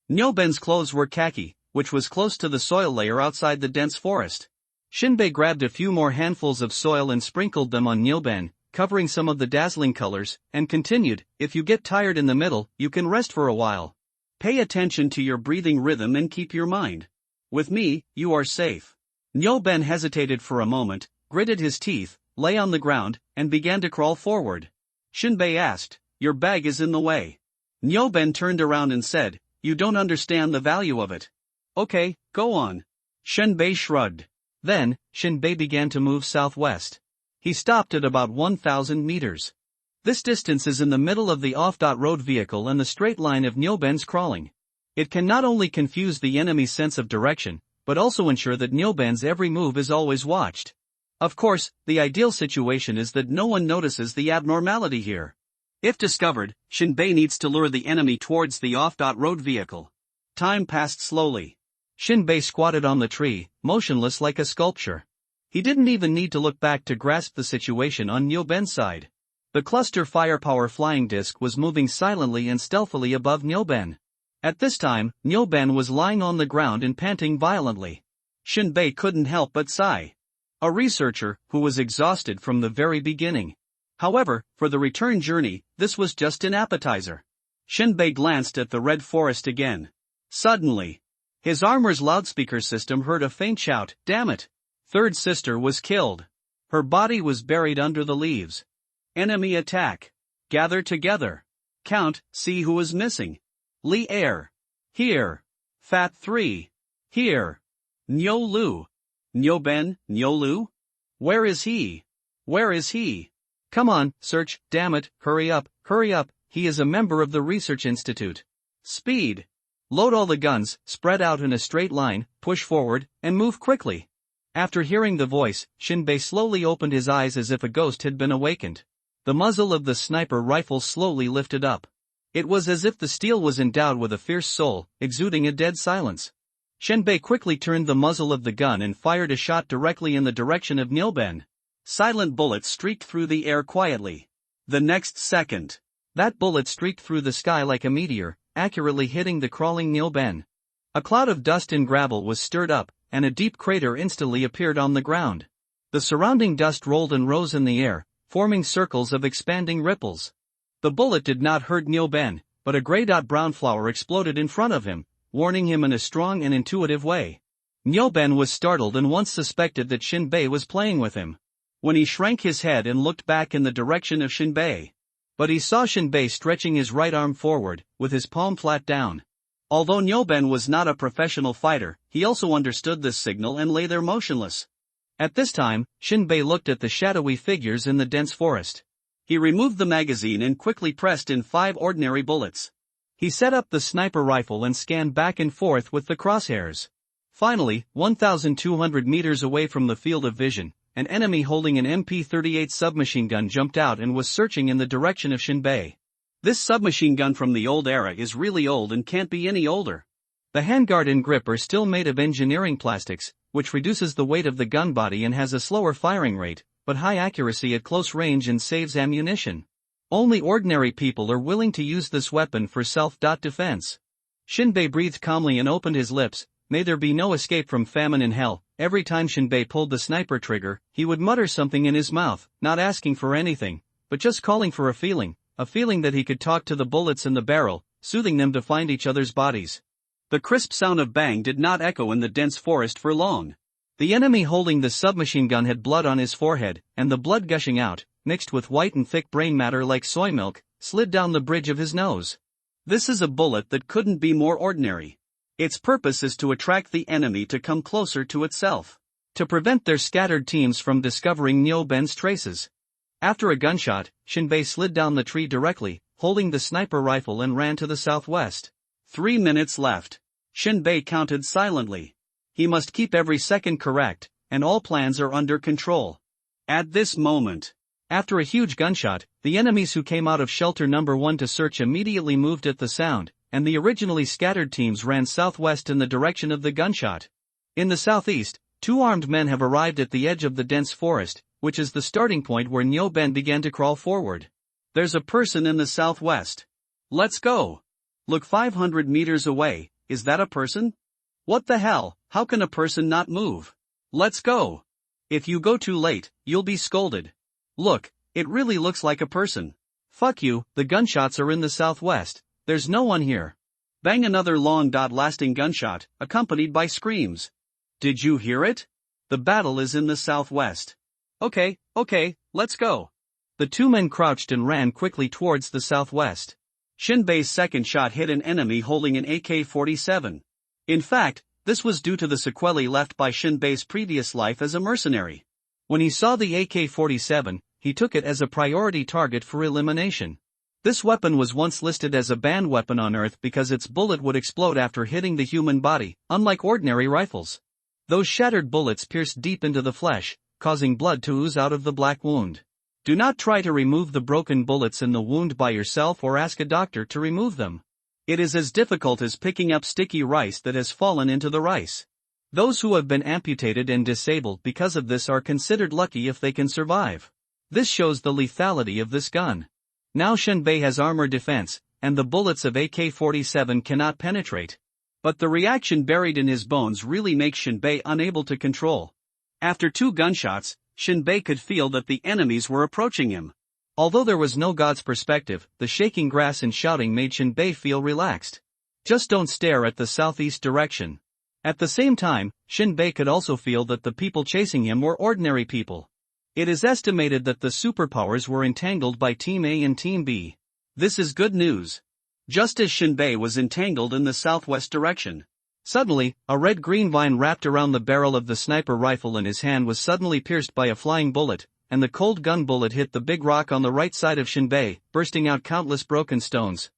Nyoben's clothes were khaki, which was close to the soil layer outside the dense forest. Shinbei grabbed a few more handfuls of soil and sprinkled them on Nyoben, covering some of the dazzling colors, and continued, "If you get tired in the middle, you can rest for a while. Pay attention to your breathing rhythm and keep your mind. With me, you are safe." Nyoben hesitated for a moment, gritted his teeth, lay on the ground, and began to crawl forward. Shinbei asked, "Your bag is in the way." Nyoben turned around and said, "You don't understand the value of it." "Okay, go on." Shinbei shrugged. Then, Shinbei began to move southwest. He stopped at about 1,000 meters. This distance is in the middle of the off-road vehicle and the straight line of Nyoben's crawling. It can not only confuse the enemy's sense of direction, but also ensure that Nyoben's every move is always watched. Of course, the ideal situation is that no one notices the abnormality here. If discovered, Shinbei needs to lure the enemy towards the off-road vehicle. Time passed slowly. Shinbei squatted on the tree, motionless like a sculpture. He didn't even need to look back to grasp the situation on Nyoben's side. The cluster firepower flying disc was moving silently and stealthily above Nyoben. At this time, Nyoben was lying on the ground and panting violently. Shinbei couldn't help but sigh. A researcher who was exhausted from the very beginning. However, for the return journey, this was just an appetizer. Shinbei glanced at the red forest again. Suddenly, his armor's loudspeaker system heard a faint shout, "Damn it! Third sister was killed. Her body was buried under the leaves. Enemy attack. Gather together. Count, see who is missing. Li Air. Here. Fat 3. Here. Nyo Lu. Nyoben, Nyo Lu? Where is he? Where is he? Come on, search, damn it, hurry up, he is a member of the Research Institute. Speed. Load all the guns, spread out in a straight line, push forward, and move quickly." After hearing the voice, Shinbei slowly opened his eyes as if a ghost had been awakened. The muzzle of the sniper rifle slowly lifted up. It was as if the steel was endowed with a fierce soul, exuding a dead silence. Shinbei quickly turned the muzzle of the gun and fired a shot directly in the direction of Nyoben. Silent bullets streaked through the air quietly. The next second, that bullet streaked through the sky like a meteor, accurately hitting the crawling Nyoben. A cloud of dust and gravel was stirred up, and a deep crater instantly appeared on the ground. The surrounding dust rolled and rose in the air, forming circles of expanding ripples. The bullet did not hurt Nyoben, but a gray-brown flower exploded in front of him, warning him in a strong and intuitive way. Nyoben was startled and once suspected that Shinbei was playing with him. When he shrank his head and looked back in the direction of Shinbei. But he saw Shinbei stretching his right arm forward, with his palm flat down. Although Nyoben was not a professional fighter, he also understood this signal and lay there motionless. At this time, Shinbei looked at the shadowy figures in the dense forest. He removed the magazine and quickly pressed in 5 ordinary bullets. He set up the sniper rifle and scanned back and forth with the crosshairs. Finally, 1,200 meters away from the field of vision, an enemy holding an MP-38 submachine gun jumped out and was searching in the direction of Shinbei. This submachine gun from the old era is really old and can't be any older. The handguard and grip are still made of engineering plastics, which reduces the weight of the gun body and has a slower firing rate, but high accuracy at close range and saves ammunition. Only ordinary people are willing to use this weapon for self-defense. Shinbei breathed calmly and opened his lips. May there be no escape from famine in hell. Every time Shinbei pulled the sniper trigger, he would mutter something in his mouth, not asking for anything, but just calling for a feeling that he could talk to the bullets in the barrel, soothing them to find each other's bodies. The crisp sound of bang did not echo in the dense forest for long. The enemy holding the submachine gun had blood on his forehead, and the blood gushing out, mixed with white and thick brain matter like soy milk, slid down the bridge of his nose. This is a bullet that couldn't be more ordinary. Its purpose is to attract the enemy to come closer to itself, to prevent their scattered teams from discovering Nyoben's traces. After a gunshot, Shinbei slid down the tree directly, holding the sniper rifle and ran to the southwest. 3 minutes left. Shinbei counted silently. He must keep every second correct, and all plans are under control. At this moment, after a huge gunshot, the enemies who came out of shelter number 1 to search immediately moved at the sound, and the originally scattered teams ran southwest in the direction of the gunshot. In the southeast, 2 armed men have arrived at the edge of the dense forest, which is the starting point where Nyoben began to crawl forward. There's a person in the southwest. Let's go. Look 500 meters away, is that a person? What the hell, how can a person not move? Let's go. If you go too late, you'll be scolded. Look, it really looks like a person. Fuck you, the gunshots are in the southwest. There's no one here. Bang, another long-lasting gunshot, accompanied by screams. Did you hear it? The battle is in the southwest. Okay, let's go. The 2 men crouched and ran quickly towards the southwest. Shinbei's second shot hit an enemy holding an AK-47. In fact, this was due to the sequelae left by Shinbei's previous life as a mercenary. When he saw the AK-47, he took it as a priority target for elimination. This weapon was once listed as a banned weapon on Earth because its bullet would explode after hitting the human body, unlike ordinary rifles. Those shattered bullets pierced deep into the flesh, causing blood to ooze out of the black wound. Do not try to remove the broken bullets in the wound by yourself or ask a doctor to remove them. It is as difficult as picking up sticky rice that has fallen into the rice. Those who have been amputated and disabled because of this are considered lucky if they can survive. This shows the lethality of this gun. Now Shinbei has armor defense, and the bullets of AK-47 cannot penetrate. But the reaction buried in his bones really makes Shinbei unable to control. After 2 gunshots, Shinbei could feel that the enemies were approaching him. Although there was no God's perspective, the shaking grass and shouting made Shinbei feel relaxed. Just don't stare at the southeast direction. At the same time, Shinbei could also feel that the people chasing him were ordinary people. It is estimated that the superpowers were entangled by Team A and Team B. This is good news. Just as Shinbei was entangled in the southwest direction, suddenly, a red-green vine wrapped around the barrel of the sniper rifle in his hand was suddenly pierced by a flying bullet, and the cold gun bullet hit the big rock on the right side of Shinbei, bursting out countless broken stones.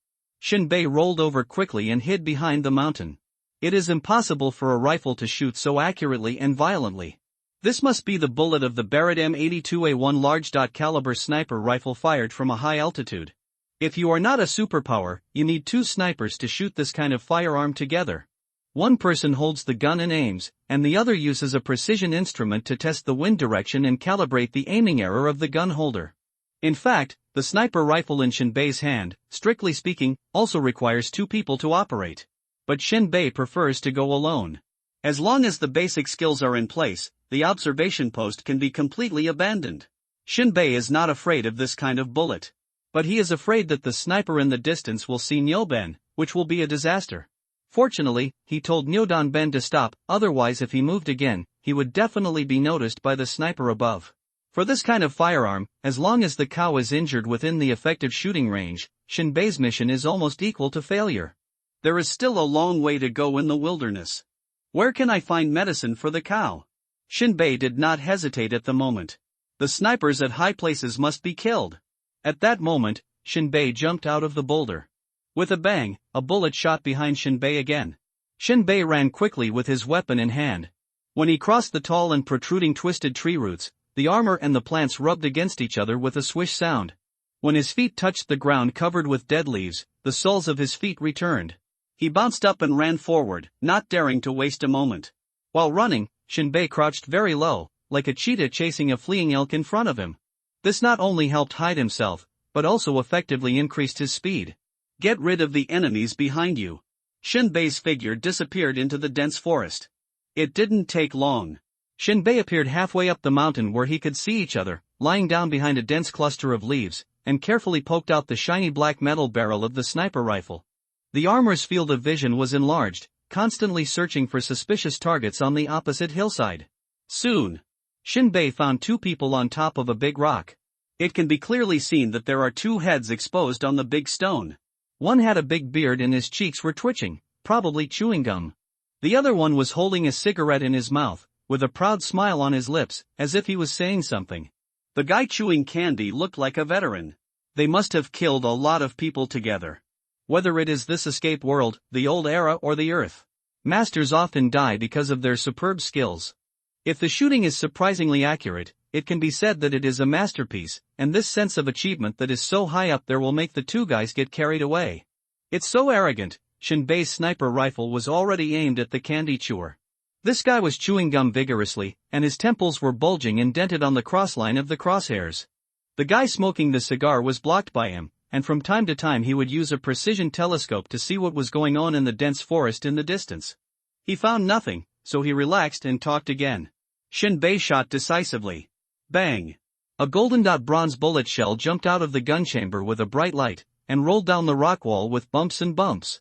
Shinbei rolled over quickly and hid behind the mountain. It is impossible for a rifle to shoot so accurately and violently. This must be the bullet of the Barrett M82A1 large-caliber sniper rifle fired from a high altitude. If you are not a superpower, you need 2 snipers to shoot this kind of firearm together. One person holds the gun and aims, and the other uses a precision instrument to test the wind direction and calibrate the aiming error of the gun holder. In fact, the sniper rifle in Shinbei's hand, strictly speaking, also requires 2 people to operate. But Shinbei prefers to go alone. As long as the basic skills are in place, the observation post can be completely abandoned. Shinbei is not afraid of this kind of bullet. But he is afraid that the sniper in the distance will see Nyoben, which will be a disaster. Fortunately, he told Nyoben to stop, otherwise if he moved again, he would definitely be noticed by the sniper above. For this kind of firearm, as long as the cow is injured within the effective shooting range, Shinbei's mission is almost equal to failure. There is still a long way to go in the wilderness. Where can I find medicine for the cow? Shinbei did not hesitate at the moment. The snipers at high places must be killed. At that moment, Shinbei jumped out of the boulder. With a bang, a bullet shot behind Shinbei again. Shinbei ran quickly with his weapon in hand. When he crossed the tall and protruding twisted tree roots, the armor and the plants rubbed against each other with a swish sound. When his feet touched the ground covered with dead leaves, the soles of his feet returned. He bounced up and ran forward, not daring to waste a moment. While running, Shinbei crouched very low, like a cheetah chasing a fleeing elk in front of him. This not only helped hide himself, but also effectively increased his speed. Get rid of the enemies behind you. Shinbei's figure disappeared into the dense forest. It didn't take long. Shinbei appeared halfway up the mountain where he could see each other, lying down behind a dense cluster of leaves, and carefully poked out the shiny black metal barrel of the sniper rifle. The armor's field of vision was enlarged, constantly searching for suspicious targets on the opposite hillside. Soon, Shinbei found two people on top of a big rock. It can be clearly seen that there are two heads exposed on the big stone. One had a big beard and his cheeks were twitching, probably chewing gum. The other one was holding a cigarette in his mouth, with a proud smile on his lips, as if he was saying something. The guy chewing candy looked like a veteran. They must have killed a lot of people together. Whether it is this escape world, the old era or the Earth, masters often die because of their superb skills. If the shooting is surprisingly accurate, it can be said that it is a masterpiece, and this sense of achievement that is so high up there will make the two guys get carried away. It's so arrogant. Shinbei's sniper rifle was already aimed at the candy chewer. This guy was chewing gum vigorously, and his temples were bulging and dented on the crossline of the crosshairs. The guy smoking the cigar was blocked by him, and from time to time he would use a precision telescope to see what was going on in the dense forest in the distance. He found nothing, so he relaxed and talked again. Shinbei shot decisively. Bang! A golden bronze bullet shell jumped out of the gun chamber with a bright light, and rolled down the rock wall with bumps and bumps.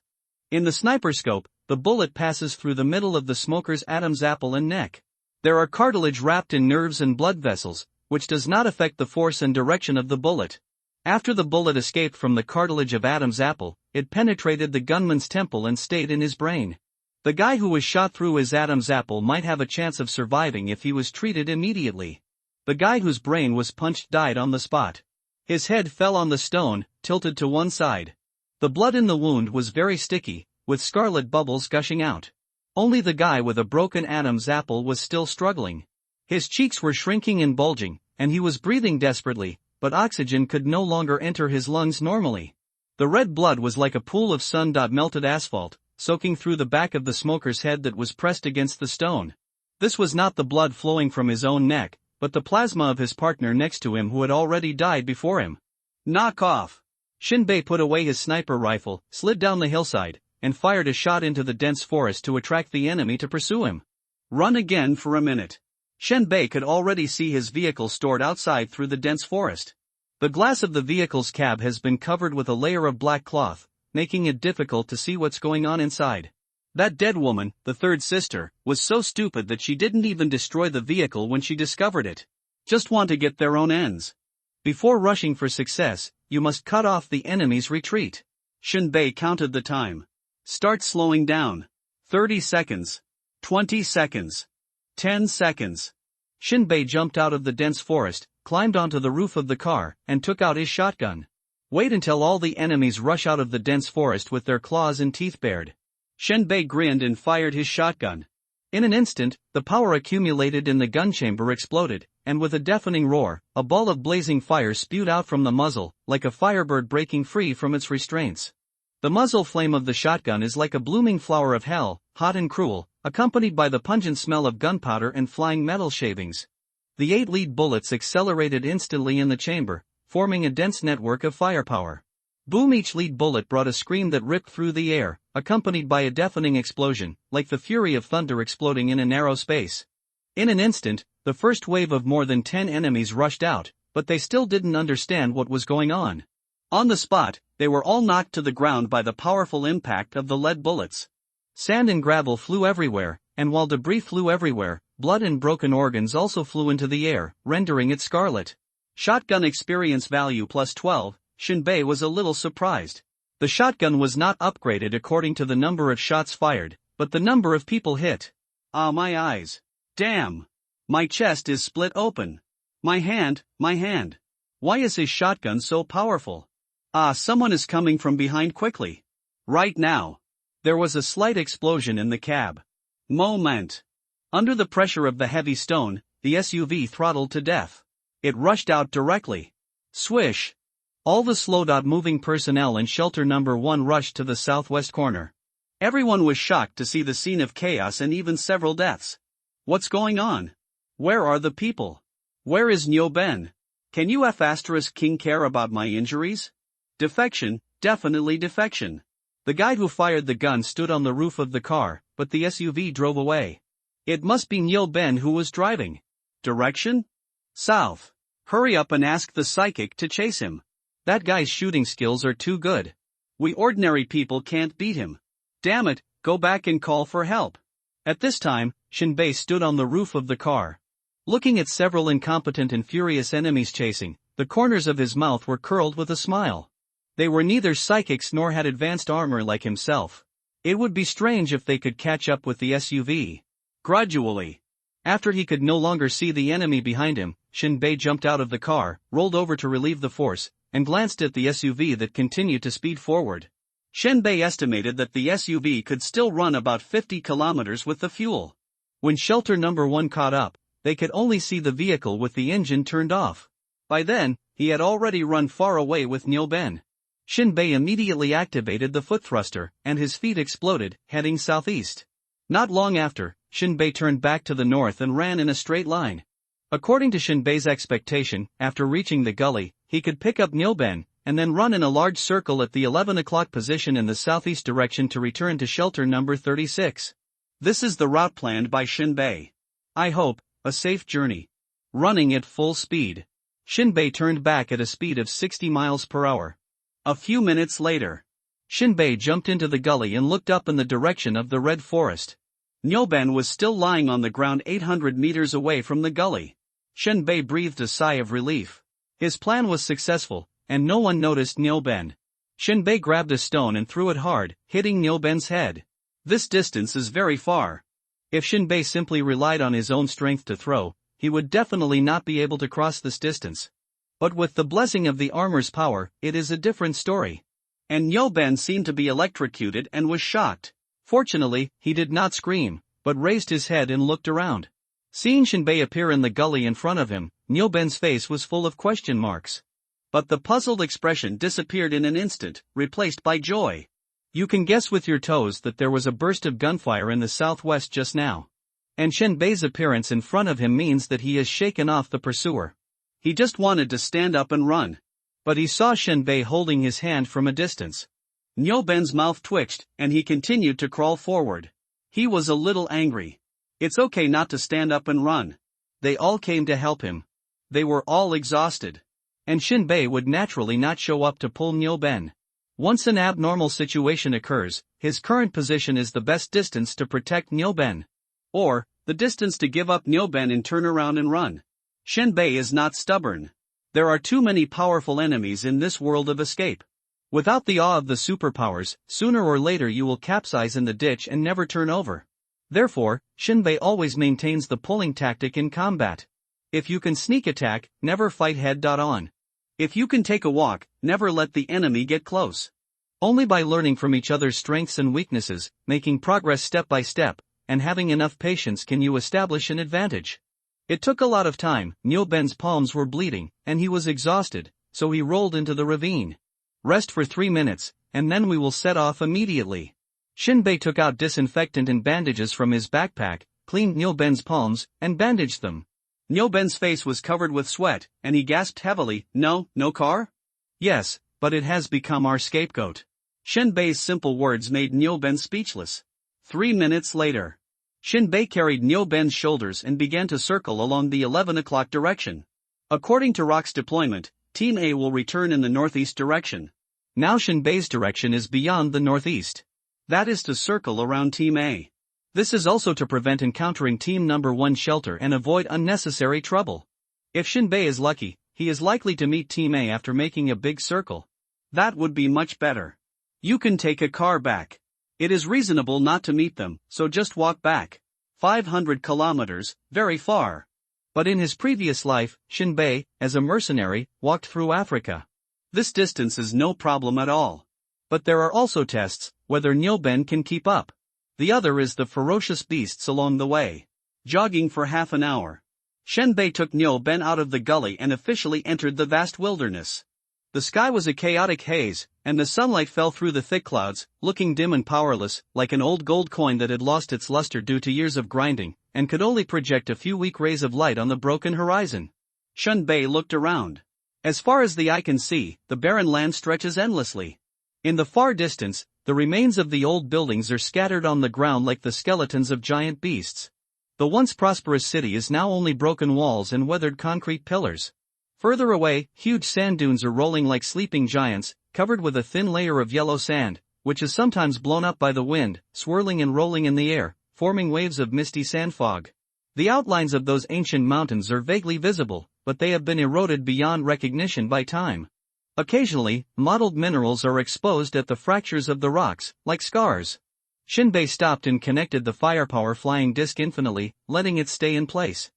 In the sniper scope, the bullet passes through the middle of the smoker's Adam's apple and neck. There are cartilage wrapped in nerves and blood vessels, which does not affect the force and direction of the bullet. After the bullet escaped from the cartilage of Adam's apple, it penetrated the gunman's temple and stayed in his brain. The guy who was shot through his Adam's apple might have a chance of surviving if he was treated immediately. The guy whose brain was punched died on the spot. His head fell on the stone, tilted to one side. The blood in the wound was very sticky, with scarlet bubbles gushing out. Only the guy with a broken Adam's apple was still struggling. His cheeks were shrinking and bulging, and he was breathing desperately, but oxygen could no longer enter his lungs normally. The red blood was like a pool of sun-melted asphalt, soaking through the back of the smoker's head that was pressed against the stone. This was not the blood flowing from his own neck, but the plasma of his partner next to him who had already died before him. Knock off! Shinbei put away his sniper rifle, slid down the hillside, and fired a shot into the dense forest to attract the enemy to pursue him. Run again for a minute. Shinbei could already see his vehicle stored outside through the dense forest. The glass of the vehicle's cab has been covered with a layer of black cloth, making it difficult to see what's going on inside. That dead woman, the third sister, was so stupid that she didn't even destroy the vehicle when she discovered it. Just want to get their own ends. Before rushing for success, you must cut off the enemy's retreat. Shinbei counted the time. Start slowing down. 30 seconds. 20 seconds. 10 seconds. Shinbei jumped out of the dense forest, climbed onto the roof of the car, and took out his shotgun. Wait until all the enemies rush out of the dense forest with their claws and teeth bared. Shinbei grinned and fired his shotgun. In an instant, the power accumulated in the gun chamber exploded, and with a deafening roar, a ball of blazing fire spewed out from the muzzle, like a firebird breaking free from its restraints. The muzzle flame of the shotgun is like a blooming flower of hell, hot and cruel, accompanied by the pungent smell of gunpowder and flying metal shavings. The 8 lead bullets accelerated instantly in the chamber, forming a dense network of firepower. Boom! Each lead bullet brought a scream that ripped through the air, accompanied by a deafening explosion, like the fury of thunder exploding in a narrow space. In an instant, the first wave of more than 10 enemies rushed out, but they still didn't understand what was going on. On the spot, they were all knocked to the ground by the powerful impact of the lead bullets. Sand and gravel flew everywhere, and while debris flew everywhere, blood and broken organs also flew into the air, rendering it scarlet. Shotgun experience value plus 12. Shinbei was a little surprised. The shotgun was not upgraded according to the number of shots fired, but the number of people hit. Ah, my eyes. Damn. My chest is split open. My hand. Why is his shotgun so powerful? Ah, someone is coming from behind quickly. Right now. There was a slight explosion in the cab. Moment. Under the pressure of the heavy stone, the SUV throttled to death. It rushed out directly. Swish. All the slow-moving personnel in shelter number 1 rushed to the southwest corner. Everyone was shocked to see the scene of chaos and even several deaths. What's going on? Where are the people? Where is Nyo Ben? Can you King care about my injuries? Defection, definitely defection. The guy who fired the gun stood on the roof of the car, but the SUV drove away. It must be Nyo Ben who was driving. Direction? South. Hurry up and ask the psychic to chase him. That guy's shooting skills are too good. We ordinary people can't beat him. Damn it, go back and call for help. At this time, Shinbei stood on the roof of the car. Looking at several incompetent and furious enemies chasing, the corners of his mouth were curled with a smile. They were neither psychics nor had advanced armor like himself. It would be strange if they could catch up with the SUV. Gradually. After he could no longer see the enemy behind him, Shinbei jumped out of the car, rolled over to relieve the force, and glanced at the SUV that continued to speed forward. Shinbei estimated that the SUV could still run about 50 kilometers with the fuel. When shelter number 1 caught up, they could only see the vehicle with the engine turned off. By then, he had already run far away with Nyo Ben. Shinbei immediately activated the foot thruster, and his feet exploded, heading southeast. Not long after, Shinbei turned back to the north and ran in a straight line. According to Shinbei's expectation, after reaching the gully, he could pick up Nyo Ben, and then run in a large circle at the 11 o'clock position in the southeast direction to return to shelter number 36. This is the route planned by Shinbei. I hope, a safe journey. Running at full speed. Shinbei turned back at a speed of 60 miles per hour. A few minutes later, Shinbei jumped into the gully and looked up in the direction of the red forest. Nyo Ben was still lying on the ground 800 meters away from the gully. Shinbei breathed a sigh of relief. His plan was successful, and no one noticed Nyo Ben. Shinbei grabbed a stone and threw it hard, hitting Nyo Ben's head. This distance is very far. If Shinbei simply relied on his own strength to throw, he would definitely not be able to cross this distance. But with the blessing of the armor's power, it is a different story. And Nyo Ben seemed to be electrocuted and was shocked. Fortunately, he did not scream, but raised his head and looked around. Seeing Shinbei appear in the gully in front of him, Nyo Ben's face was full of question marks. But the puzzled expression disappeared in an instant, replaced by joy. You can guess with your toes that there was a burst of gunfire in the southwest just now. And Shinbei's appearance in front of him means that he has shaken off the pursuer. He just wanted to stand up and run. But he saw Shinbei holding his hand from a distance. Nyo Ben's mouth twitched, and he continued to crawl forward. He was a little angry. It's okay not to stand up and run. They all came to help him. They were all exhausted. And Shinbei would naturally not show up to pull Nyo Ben. Once an abnormal situation occurs, his current position is the best distance to protect Nyo Ben. Or, the distance to give up Nyo Ben and turn around and run. Shinbei is not stubborn. There are too many powerful enemies in this world of escape. Without the awe of the superpowers, sooner or later you will capsize in the ditch and never turn over. Therefore, Shinbei always maintains the pulling tactic in combat. If you can sneak attack, never fight head-on. If you can take a walk, never let the enemy get close. Only by learning from each other's strengths and weaknesses, making progress step by step, and having enough patience can you establish an advantage. It took a lot of time. Nyo Ben's palms were bleeding, and he was exhausted, so he rolled into the ravine. Rest for 3 minutes, and then we will set off immediately. Shinbei took out disinfectant and bandages from his backpack, cleaned Nyo Ben's palms, and bandaged them. Nyo Ben's face was covered with sweat, and he gasped heavily, No car? Yes, but it has become our scapegoat. Shinbei's simple words made Nyo Ben speechless. 3 minutes later, Shinbei carried Nyo Ben's shoulders and began to circle along the 11 o'clock direction. According to Rock's deployment, Team A will return in the northeast direction. Now Shinbei's direction is beyond the northeast. That is to circle around Team A. This is also to prevent encountering Team Number 1 shelter and avoid unnecessary trouble. If Shinbei is lucky, he is likely to meet Team A after making a big circle. That would be much better. You can take a car back. It is reasonable not to meet them, so just walk back. 500 kilometers, very far. But in his previous life, Shinbei, as a mercenary, walked through Africa. This distance is no problem at all. But there are also tests, whether Nyo Ben can keep up. The other is the ferocious beasts along the way. Jogging for half an hour. Shinbei took Nyo Ben out of the gully and officially entered the vast wilderness. The sky was a chaotic haze, and the sunlight fell through the thick clouds, looking dim and powerless, like an old gold coin that had lost its luster due to years of grinding, and could only project a few weak rays of light on the broken horizon. Shunbei looked around. As far as the eye can see, the barren land stretches endlessly. In the far distance, the remains of the old buildings are scattered on the ground like the skeletons of giant beasts. The once prosperous city is now only broken walls and weathered concrete pillars. Further away, huge sand dunes are rolling like sleeping giants, covered with a thin layer of yellow sand, which is sometimes blown up by the wind, swirling and rolling in the air, forming waves of misty sand fog. The outlines of those ancient mountains are vaguely visible, but they have been eroded beyond recognition by time. Occasionally, mottled minerals are exposed at the fractures of the rocks, like scars. Shinbei stopped and connected the firepower flying disc infinitely, letting it stay in place.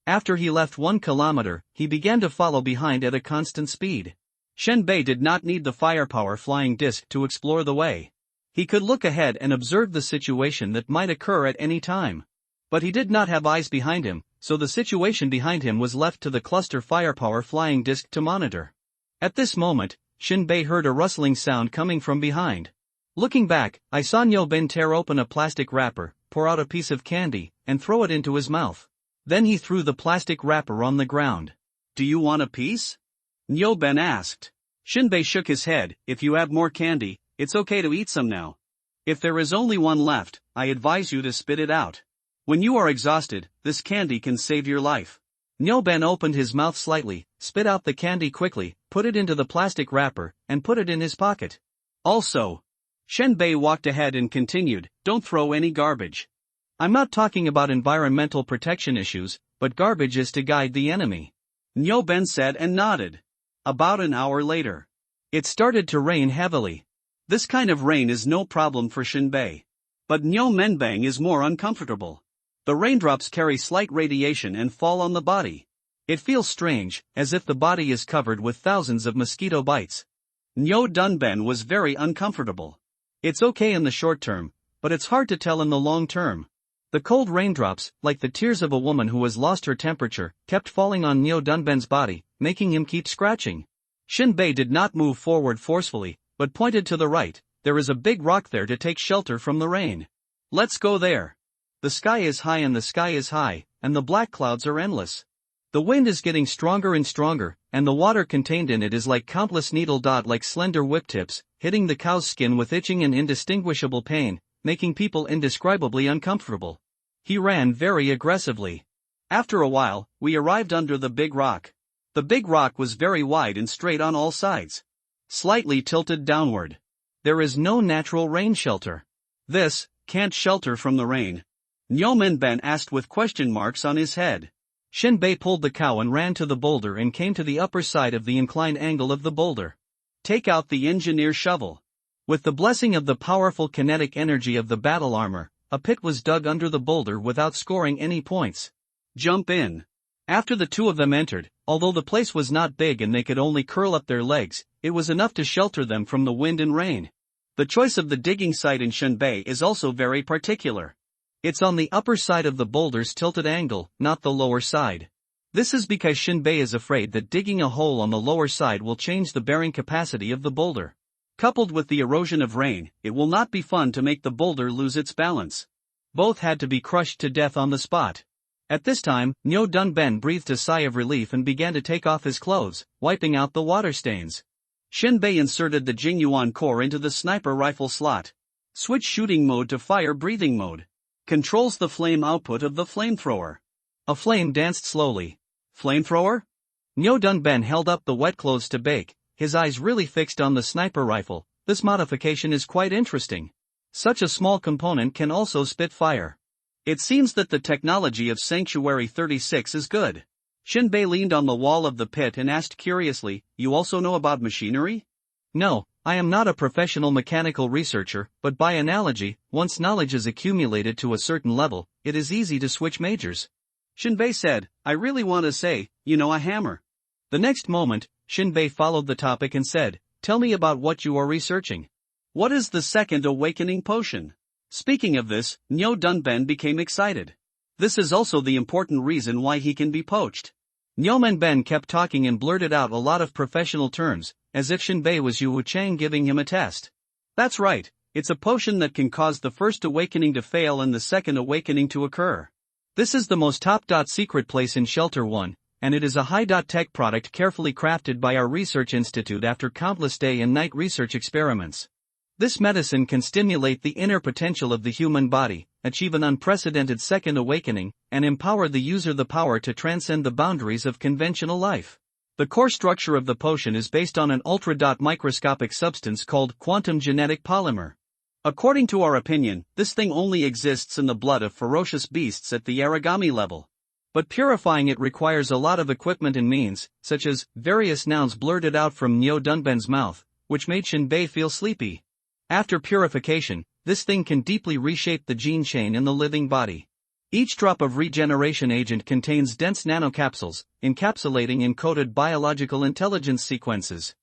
After he left 1 kilometer, he began to follow behind at a constant speed. Shinbei did not need the firepower flying disc to explore the way. He could look ahead and observe the situation that might occur at any time. But he did not have eyes behind him, so the situation behind him was left to the cluster firepower flying disc to monitor. At this moment, Shinbei heard a rustling sound coming from behind. Looking back, I saw Nyoben tear open a plastic wrapper, pour out a piece of candy, and throw it into his mouth. Then he threw the plastic wrapper on the ground. "Do you want a piece?" Nyoben asked. Shinbei shook his head. "If you have more candy, it's okay to eat some now. If there is only one left, I advise you to spit it out. When you are exhausted, this candy can save your life." Nyoben opened his mouth slightly, spit out the candy quickly, put it into the plastic wrapper, and put it in his pocket. "Also," Shinbei walked ahead and continued, "don't throw any garbage. I'm not talking about environmental protection issues, but garbage is to guide the enemy." Nyoben said and nodded. About an hour later, it started to rain heavily. This kind of rain is no problem for Shinbei. But Nyomenbang is more uncomfortable. The raindrops carry slight radiation and fall on the body. It feels strange, as if the body is covered with thousands of mosquito bites. Nyo Dunben was very uncomfortable. It's okay in the short term, but it's hard to tell in the long term. The cold raindrops, like the tears of a woman who has lost her temperature, kept falling on Nyo Dunben's body, making him keep scratching. Shinbei did not move forward forcefully, but pointed to the right. "There is a big rock there to take shelter from the rain. Let's go there. The sky is high and the sky is high, and the black clouds are endless. The wind is getting stronger and stronger, and the water contained in it is like countless needle-like slender whip tips, hitting the cow's skin with itching and indistinguishable pain, making people indescribably uncomfortable." He ran very aggressively. After a while, we arrived under the big rock. The big rock was very wide and straight on all sides, slightly tilted downward. There is no natural rain shelter. This can't shelter from the rain. Nyomenben asked with question marks on his head. Shinbei pulled the cow and ran to the boulder and came to the upper side of the inclined angle of the boulder. "Take out the engineer shovel." With the blessing of the powerful kinetic energy of the battle armor, a pit was dug under the boulder without scoring any points. "Jump in." After the two of them entered, although the place was not big and they could only curl up their legs, it was enough to shelter them from the wind and rain. The choice of the digging site in Shinbei is also very particular. It's on the upper side of the boulder's tilted angle, not the lower side. This is because Shinbei is afraid that digging a hole on the lower side will change the bearing capacity of the boulder. Coupled with the erosion of rain, it will not be fun to make the boulder lose its balance. Both had to be crushed to death on the spot. At this time, Nyo Dunben breathed a sigh of relief and began to take off his clothes, wiping out the water stains. Shinbei inserted the Jingyuan core into the sniper rifle slot. Switch shooting mode to fire breathing mode. Controls the flame output of the flamethrower. A flame danced slowly. Flamethrower? Nyo Dunben held up the wet clothes to bake, his eyes really fixed on the sniper rifle. This modification is quite interesting. Such a small component can also spit fire. It seems that the technology of Sanctuary 36 is good. Shinbei leaned on the wall of the pit and asked curiously, "You also know about machinery?" "No, I am not a professional mechanical researcher, but by analogy, once knowledge is accumulated to a certain level, it is easy to switch majors." Shinbei said, "I really want to say, a hammer." The next moment, Shinbei followed the topic and said, "Tell me about what you are researching. What is the second awakening potion?" Speaking of this, Nyo Dunben became excited. This is also the important reason why he can be poached. Nyoman Ben kept talking and blurted out a lot of professional terms, as if Shinbei was Yu Chang giving him a test. That's right, it's a potion that can cause the first awakening to fail and the second awakening to occur. This is the most top-secret place in Shelter 1, and it is a high-tech product carefully crafted by our research institute after countless day and night research experiments. This medicine can stimulate the inner potential of the human body, achieve an unprecedented second awakening, and empower the user the power to transcend the boundaries of conventional life. The core structure of the potion is based on an ultra-microscopic substance called quantum genetic polymer. According to our opinion, this thing only exists in the blood of ferocious beasts at the origami level. But purifying it requires a lot of equipment and means, such as various nouns blurted out from Nyo Dunben's mouth, which made Shinbei feel sleepy. After purification, this thing can deeply reshape the gene chain in the living body. Each drop of regeneration agent contains dense nanocapsules, encapsulating encoded biological intelligence sequences.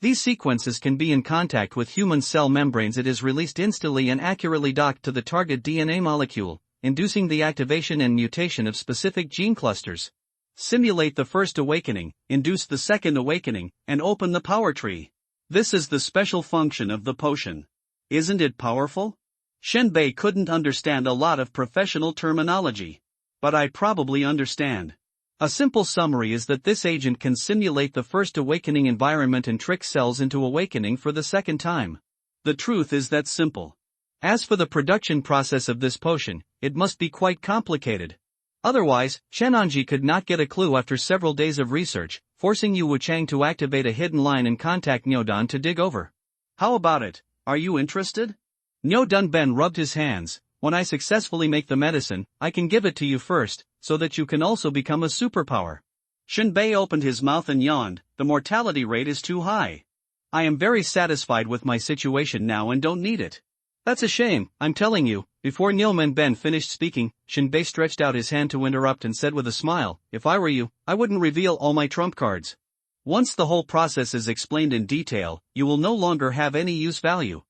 These sequences can be in contact with human cell membranes. It is released instantly and accurately docked to the target DNA molecule, inducing the activation and mutation of specific gene clusters. Simulate the first awakening, induce the second awakening, and open the power tree. This is the special function of the potion. Isn't it powerful? Shinbei couldn't understand a lot of professional terminology. But I probably understand. A simple summary is that this agent can simulate the first awakening environment and trick cells into awakening for the second time. The truth is that simple. As for the production process of this potion, it must be quite complicated. Otherwise, Shenanji could not get a clue after several days of research, forcing Yu Wuchang to activate a hidden line and contact Nyodan to dig over. How about it? Are you interested? Nyo Dunben rubbed his hands. When I successfully make the medicine, I can give it to you first, so that you can also become a superpower. Shinbei opened his mouth and yawned. The mortality rate is too high. I am very satisfied with my situation now and don't need it. That's a shame, I'm telling you. Before Nyoman Ben finished speaking, Shinbei stretched out his hand to interrupt and said with a smile, if I were you, I wouldn't reveal all my trump cards. Once the whole process is explained in detail, you will no longer have any use value.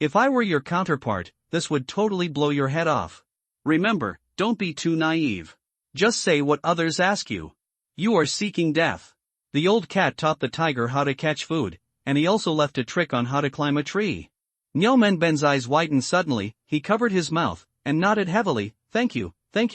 If I were your counterpart, this would totally blow your head off. Remember, don't be too naive. Just say what others ask you. You are seeking death. The old cat taught the tiger how to catch food, and he also left a trick on how to climb a tree. Nyoman Ben's eyes widened suddenly, he covered his mouth, and nodded heavily, thank you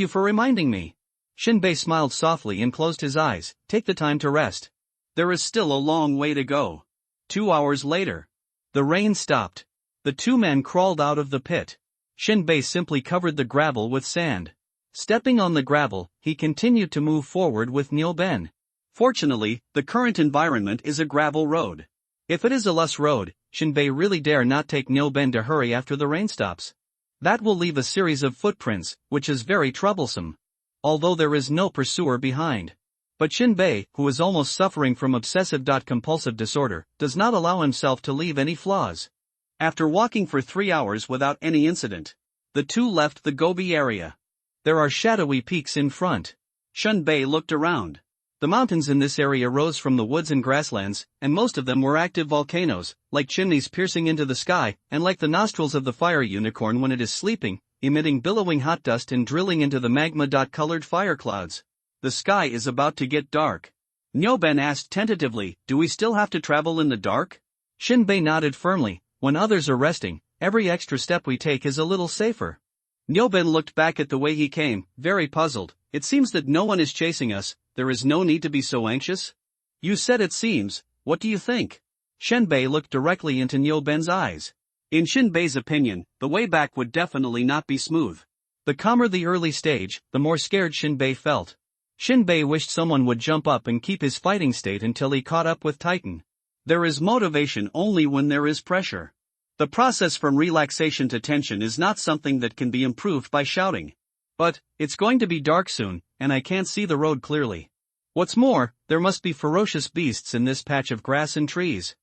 for reminding me. Shinbei smiled softly and closed his eyes, take the time to rest. There is still a long way to go. 2 hours later. The rain stopped. The two men crawled out of the pit. Shinbei simply covered the gravel with sand. Stepping on the gravel, he continued to move forward with Nyo Ben. Fortunately, the current environment is a gravel road. If it is a loose road, Shinbei really dare not take Nyo Ben to hurry after the rain stops. That will leave a series of footprints, which is very troublesome. Although there is no pursuer behind. But Shinbei, who is almost suffering from obsessive-compulsive disorder, does not allow himself to leave any flaws. After walking for 3 hours without any incident, the two left the Gobi area. There are shadowy peaks in front. Shinbei looked around. The mountains in this area rose from the woods and grasslands, and most of them were active volcanoes, like chimneys piercing into the sky, and like the nostrils of the fire unicorn when it is sleeping, emitting billowing hot dust and drilling into the magma-colored fire clouds. The sky is about to get dark. Nyoben asked tentatively, do we still have to travel in the dark? Shinbei nodded firmly, when others are resting, every extra step we take is a little safer. Nyoben looked back at the way he came, very puzzled. It seems that no one is chasing us, there is no need to be so anxious. You said it seems, what do you think? Shinbei looked directly into Nyoben's eyes. In Shinbei's opinion, the way back would definitely not be smooth. The calmer the early stage, the more scared Shinbei felt. Shinbei wished someone would jump up and keep his fighting state until he caught up with Titan. There is motivation only when there is pressure. The process from relaxation to tension is not something that can be improved by shouting. But, it's going to be dark soon, and I can't see the road clearly. What's more, there must be ferocious beasts in this patch of grass and trees.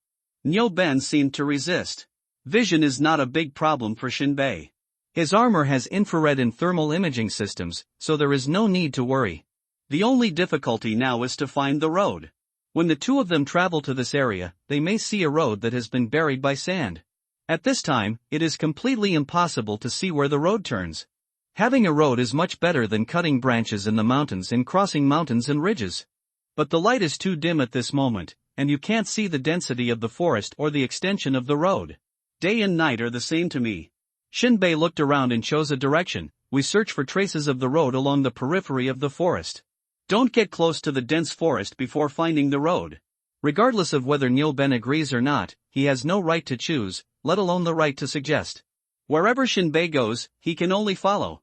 Nyoben seemed to resist. Vision is not a big problem for Shinbei. His armor has infrared and thermal imaging systems, so there is no need to worry. The only difficulty now is to find the road. When the two of them travel to this area, they may see a road that has been buried by sand. At this time, it is completely impossible to see where the road turns. Having a road is much better than cutting branches in the mountains and crossing mountains and ridges. But the light is too dim at this moment, and you can't see the density of the forest or the extension of the road. Day and night are the same to me. Shinbei looked around and chose a direction. We search for traces of the road along the periphery of the forest. Don't get close to the dense forest before finding the road. Regardless of whether Nilben agrees or not, he has no right to choose, let alone the right to suggest. Wherever Shinbei goes, he can only follow.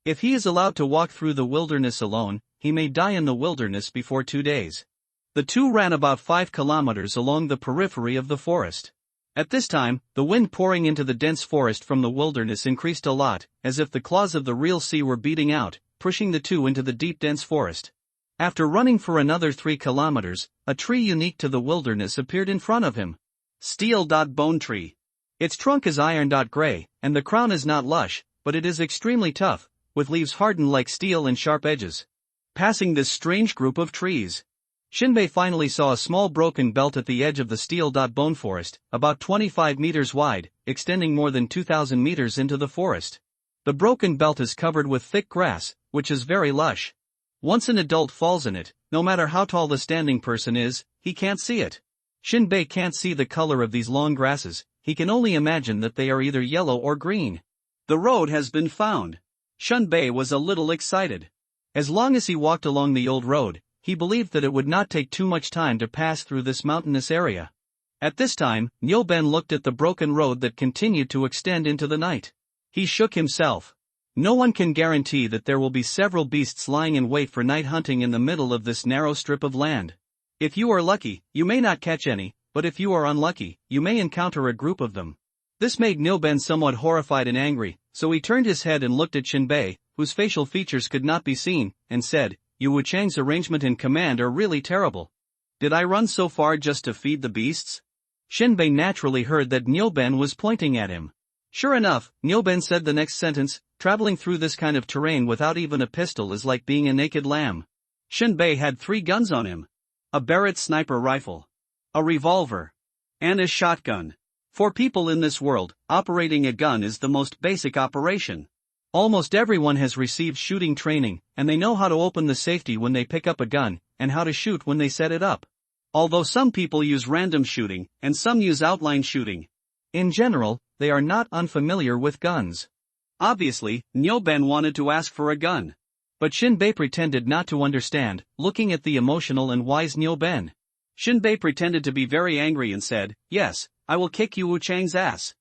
If he is allowed to walk through the wilderness alone, he may die in the wilderness before 2 days. The two ran about 5 kilometers along the periphery of the forest. At this time, the wind pouring into the dense forest from the wilderness increased a lot, as if the claws of the real sea were beating out, pushing the two into the deep dense forest. After running for another 3 kilometers, a tree unique to the wilderness appeared in front of him. Steel-bone tree. Its trunk is iron-gray, and the crown is not lush, but it is extremely tough, with leaves hardened like steel and sharp edges. Passing this strange group of trees, Shinbei finally saw a small broken belt at the edge of the steel-bone forest, about 25 meters wide, extending more than 2,000 meters into the forest. The broken belt is covered with thick grass, which is very lush. Once an adult falls in it, no matter how tall the standing person is, he can't see it. Shinbei can't see the color of these long grasses, he can only imagine that they are either yellow or green. The road has been found. Shinbei was a little excited. As long as he walked along the old road, he believed that it would not take too much time to pass through this mountainous area. At this time, Nilben looked at the broken road that continued to extend into the night. He shook himself. No one can guarantee that there will be several beasts lying in wait for night hunting in the middle of this narrow strip of land. If you are lucky, you may not catch any, but if you are unlucky, you may encounter a group of them. This made Nilben somewhat horrified and angry, so he turned his head and looked at Shinbei, whose facial features could not be seen, and said, "Yu Wuchang's arrangement and command are really terrible. Did I run so far just to feed the beasts?" Shinbei naturally heard that Nilben was pointing at him. Sure enough, Nilben said the next sentence, "Traveling through this kind of terrain without even a pistol is like being a naked lamb." Shinbei had 3 guns on him. A Barrett sniper rifle, a revolver, and a shotgun. For people in this world, operating a gun is the most basic operation. Almost everyone has received shooting training, and they know how to open the safety when they pick up a gun, and how to shoot when they set it up. Although some people use random shooting, and some use outline shooting. In general, they are not unfamiliar with guns. Obviously, Nilben wanted to ask for a gun. But Shinbei pretended not to understand, looking at the emotional and wise Nilben. Shinbei pretended to be very angry and said, "Yes, I will kick Yu Wuchang's ass."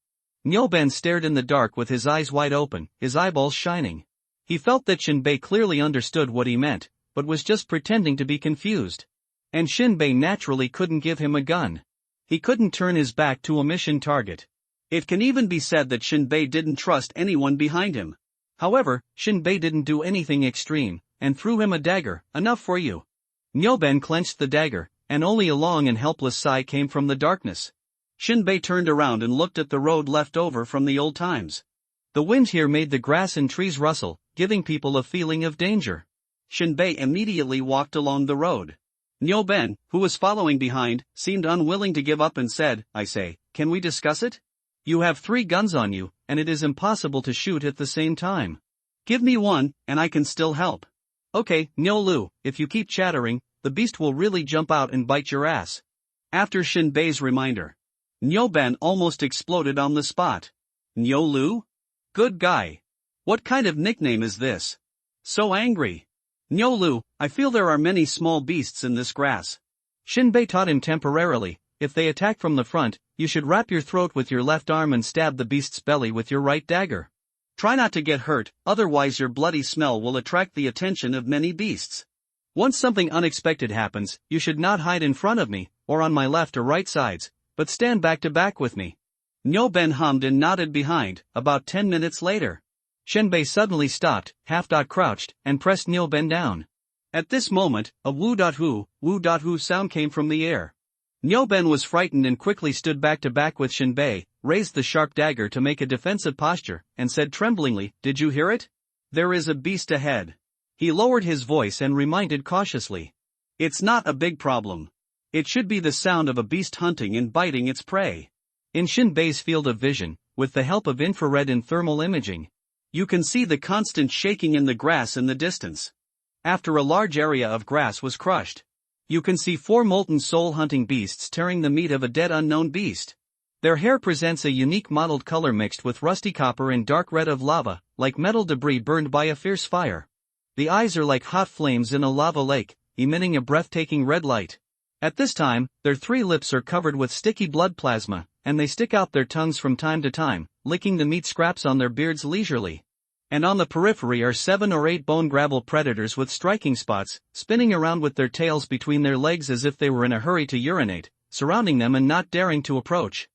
Nilben stared in the dark with his eyes wide open, his eyeballs shining. He felt that Shinbei clearly understood what he meant, but was just pretending to be confused. And Shinbei naturally couldn't give him a gun. He couldn't turn his back to a mission target. It can even be said that Shinbei didn't trust anyone behind him. However, Shinbei didn't do anything extreme, and threw him a dagger, "Enough for you." Nilben clenched the dagger, and only a long and helpless sigh came from the darkness. Shinbei turned around and looked at the road left over from the old times. The wind here made the grass and trees rustle, giving people a feeling of danger. Shinbei immediately walked along the road. Nilben, who was following behind, seemed unwilling to give up and said, "I say, can we discuss it? You have 3 guns on you, and it is impossible to shoot at the same time. Give me one, and I can still help." "Okay, Nilu, if you keep chattering, the beast will really jump out and bite your ass." After Shinbei's reminder, Nilben almost exploded on the spot. "Nilu? Good guy. What kind of nickname is this? So angry. Nilu, I feel there are many small beasts in this grass." Shinbei taught him temporarily, "If they attack from the front, you should wrap your throat with your left arm and stab the beast's belly with your right dagger. Try not to get hurt, otherwise your bloody smell will attract the attention of many beasts. Once something unexpected happens, you should not hide in front of me, or on my left or right sides, but stand back to back with me." Nilben hummed and nodded behind. About 10 minutes later, Shinbei suddenly stopped, half-crouched, and pressed Nilben down. At this moment, a woo-hoo sound came from the air. Nilben was frightened and quickly stood back to back with Shinbei, raised the sharp dagger to make a defensive posture, and said tremblingly, "Did you hear it? There is a beast ahead." He lowered his voice and reminded cautiously, "It's not a big problem. It should be the sound of a beast hunting and biting its prey." In Shinbei's field of vision, with the help of infrared and thermal imaging, you can see the constant shaking in the grass in the distance. After a large area of grass was crushed, You can see 4 molten soul-hunting beasts tearing the meat of a dead unknown beast. Their hair presents a unique mottled color mixed with rusty copper and dark red of lava, like metal debris burned by a fierce fire. The eyes are like hot flames in a lava lake, emitting a breathtaking red light. At this time, their 3 lips are covered with sticky blood plasma, and they stick out their tongues from time to time, licking the meat scraps on their beards leisurely. And on the periphery are 7 or 8 bone gravel predators with striking spots, spinning around with their tails between their legs as if they were in a hurry to urinate, surrounding them and not daring to approach.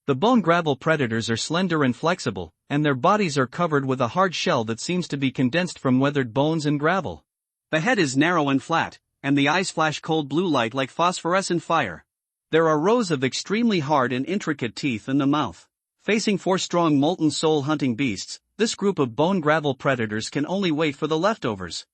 The bone gravel predators are slender and flexible, and their bodies are covered with a hard shell that seems to be condensed from weathered bones and gravel. The head is narrow and flat, and the eyes flash cold blue light like phosphorescent fire. There are rows of extremely hard and intricate teeth in the mouth. Facing 4 strong molten soul-hunting beasts, this group of bone gravel predators can only wait for the leftovers.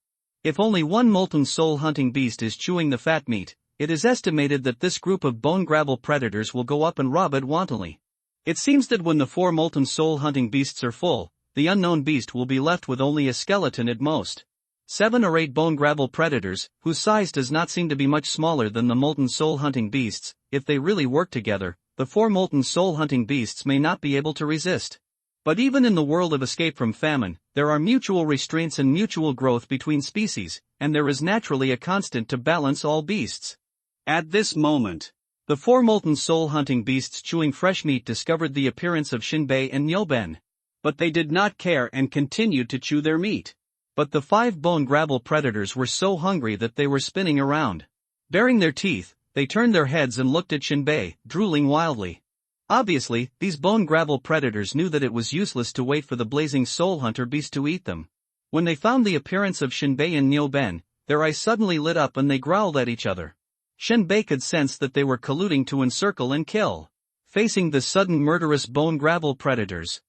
If only one molten soul-hunting beast is chewing the fat meat, it is estimated that this group of bone gravel predators will go up and rob it wantonly. It seems that when the 4 molten soul-hunting beasts are full, the unknown beast will be left with only a skeleton at most. 7 or 8 bone gravel predators, whose size does not seem to be much smaller than the molten soul-hunting beasts, if they really work together, the 4 molten soul-hunting beasts may not be able to resist. But even in the world of escape from famine, there are mutual restraints and mutual growth between species, and there is naturally a constant to balance all beasts. At this moment, the 4 molten soul-hunting beasts chewing fresh meat discovered the appearance of Shinbei and Nyoben. But they did not care and continued to chew their meat. But the 5 bone gravel predators were so hungry that they were spinning around. Baring their teeth, they turned their heads and looked at Shinbei, drooling wildly. Obviously, these bone gravel predators knew that it was useless to wait for the blazing soul hunter beast to eat them. When they found the appearance of Shinbei and Nyoben, their eyes suddenly lit up and they growled at each other. Shinbei could sense that they were colluding to encircle and kill. Facing the sudden murderous bone gravel predators,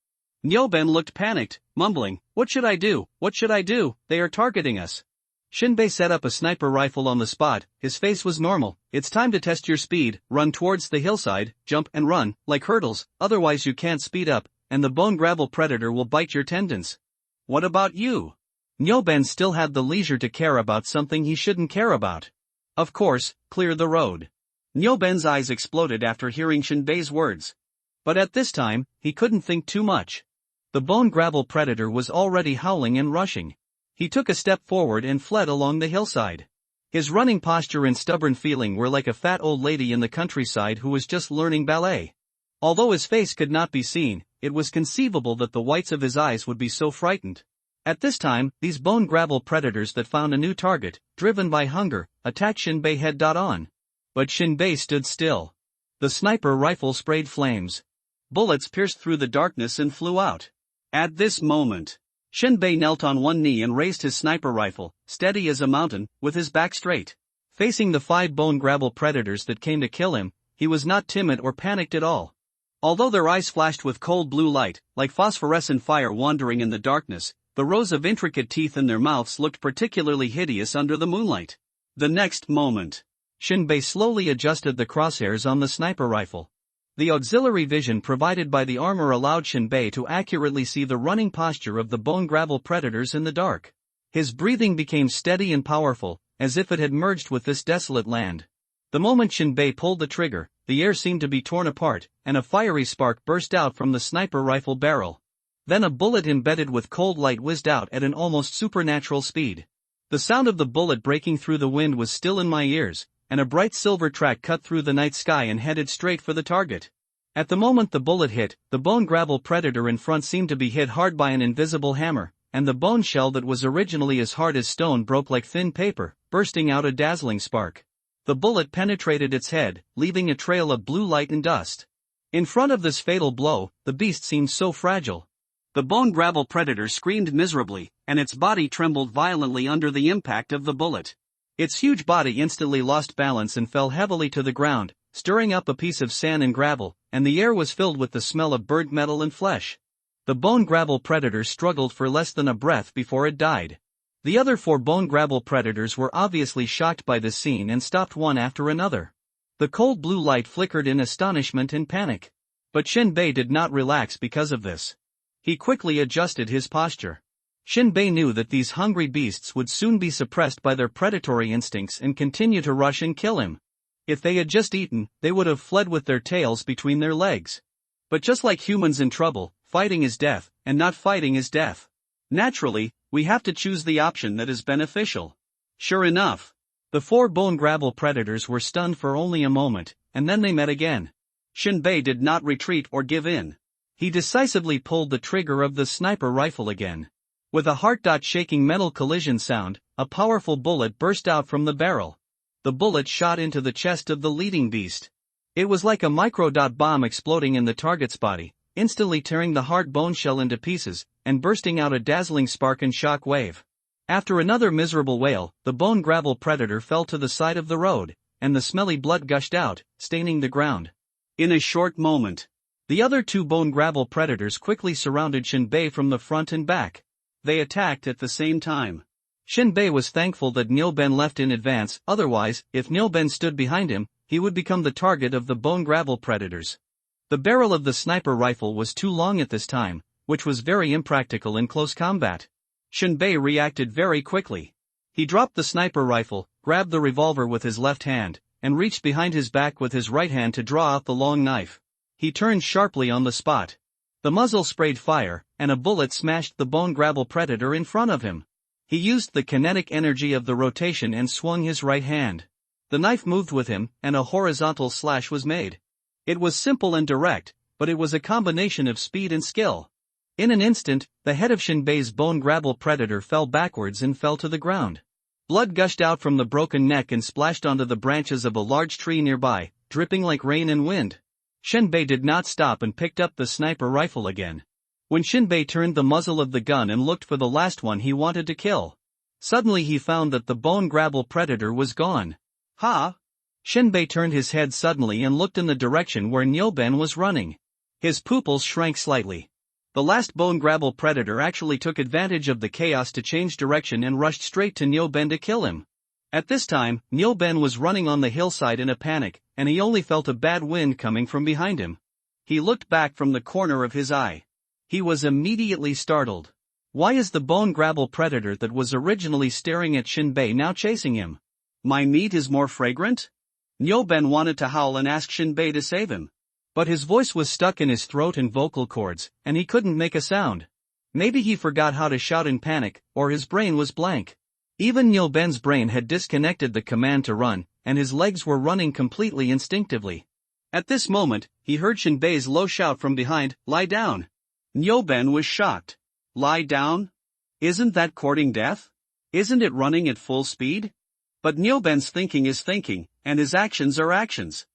Nyoben looked panicked, mumbling, "What should I do? What should I do? They are targeting us." Shinbei set up a sniper rifle on the spot. His face was normal. "It's time to test your speed. Run towards the hillside, jump and run, like hurdles, otherwise you can't speed up, and the bone gravel predator will bite your tendons." "What about you?" Nyoben still had the leisure to care about something he shouldn't care about. "Of course, clear the road." Nyoben's eyes exploded after hearing Shinbei's words. But at this time, he couldn't think too much. The bone gravel predator was already howling and rushing. He took a step forward and fled along the hillside. His running posture and stubborn feeling were like a fat old lady in the countryside who was just learning ballet. Although his face could not be seen, it was conceivable that the whites of his eyes would be so frightened. At this time, these bone gravel predators that found a new target, driven by hunger, attacked Shinbei head-on. But Shinbei stood still. The sniper rifle sprayed flames. Bullets pierced through the darkness and flew out. At this moment, Shinbei knelt on one knee and raised his sniper rifle, steady as a mountain, with his back straight. Facing the 5 bone gravel predators that came to kill him, he was not timid or panicked at all. Although their eyes flashed with cold blue light, like phosphorescent fire wandering in the darkness, the rows of intricate teeth in their mouths looked particularly hideous under the moonlight. The next moment, Shinbei slowly adjusted the crosshairs on the sniper rifle. The auxiliary vision provided by the armor allowed Shinbei to accurately see the running posture of the bone gravel predators in the dark. His breathing became steady and powerful, as if it had merged with this desolate land. The moment Shinbei pulled the trigger, the air seemed to be torn apart, and a fiery spark burst out from the sniper rifle barrel. Then a bullet embedded with cold light whizzed out at an almost supernatural speed. The sound of the bullet breaking through the wind was still in my ears, and a bright silver track cut through the night sky and headed straight for the target. At the moment the bullet hit, the bone gravel predator in front seemed to be hit hard by an invisible hammer, and the bone shell that was originally as hard as stone broke like thin paper, bursting out a dazzling spark. The bullet penetrated its head, leaving a trail of blue light and dust. In front of this fatal blow, the beast seemed so fragile. The bone gravel predator screamed miserably, and its body trembled violently under the impact of the bullet. Its huge body instantly lost balance and fell heavily to the ground, stirring up a piece of sand and gravel, and the air was filled with the smell of burnt metal and flesh. The bone gravel predator struggled for less than a breath before it died. The other 4 bone gravel predators were obviously shocked by this scene and stopped one after another. The cold blue light flickered in astonishment and panic. But Shinbei did not relax because of this. He quickly adjusted his posture. Shinbei knew that these hungry beasts would soon be suppressed by their predatory instincts and continue to rush and kill him. If they had just eaten, they would have fled with their tails between their legs. But just like humans in trouble, fighting is death, and not fighting is death. Naturally, we have to choose the option that is beneficial. Sure enough, the four bone grabble predators were stunned for only a moment, and then they met again. Shinbei did not retreat or give in. He decisively pulled the trigger of the sniper rifle again. With a heart-shaking metal collision sound, a powerful bullet burst out from the barrel. The bullet shot into the chest of the leading beast. It was like a micro-bomb exploding in the target's body, instantly tearing the hard bone shell into pieces, and bursting out a dazzling spark and shock wave. After another miserable wail, the bone grabble predator fell to the side of the road, and the smelly blood gushed out, staining the ground. In a short moment, the other two bone grabble predators quickly surrounded Shinbei from the front and back. They attacked at the same time. Shinbei was thankful that Nilben left in advance, otherwise, if Nilben stood behind him, he would become the target of the bone grabble predators. The barrel of the sniper rifle was too long at this time, which was very impractical in close combat. Shinbei reacted very quickly. He dropped the sniper rifle, grabbed the revolver with his left hand, and reached behind his back with his right hand to draw out the long knife. He turned sharply on the spot. The muzzle sprayed fire, and a bullet smashed the bone grabble predator in front of him. He used the kinetic energy of the rotation and swung his right hand. The knife moved with him, and a horizontal slash was made. It was simple and direct, but it was a combination of speed and skill. In an instant, the head of Shinbei's bone grabble predator fell backwards and fell to the ground. Blood gushed out from the broken neck and splashed onto the branches of a large tree nearby, dripping like rain and wind. Shinbei did not stop and picked up the sniper rifle again. When Shinbei turned the muzzle of the gun and looked for the last one he wanted to kill, suddenly he found that the bone grabble predator was gone. Ha! Shinbei turned his head suddenly and looked in the direction where Nilben was running. His pupils shrank slightly. The last bone grabble predator actually took advantage of the chaos to change direction and rushed straight to Nilben to kill him. At this time, Nilben was running on the hillside in a panic, and he only felt a bad wind coming from behind him. He looked back from the corner of his eye. He was immediately startled. Why is the bone grabble predator that was originally staring at Shinbei now chasing him? My meat is more fragrant? Nilben wanted to howl and ask Shinbei to save him. But his voice was stuck in his throat and vocal cords, and he couldn't make a sound. Maybe he forgot how to shout in panic, or his brain was blank. Even Nilben's brain had disconnected the command to run, and his legs were running completely instinctively. At this moment, he heard Shinbei's low shout from behind, "Lie down!" Nilben was shocked. Lie down? Isn't that courting death? Isn't it running at full speed? But Nilben's thinking is thinking, and his actions are actions.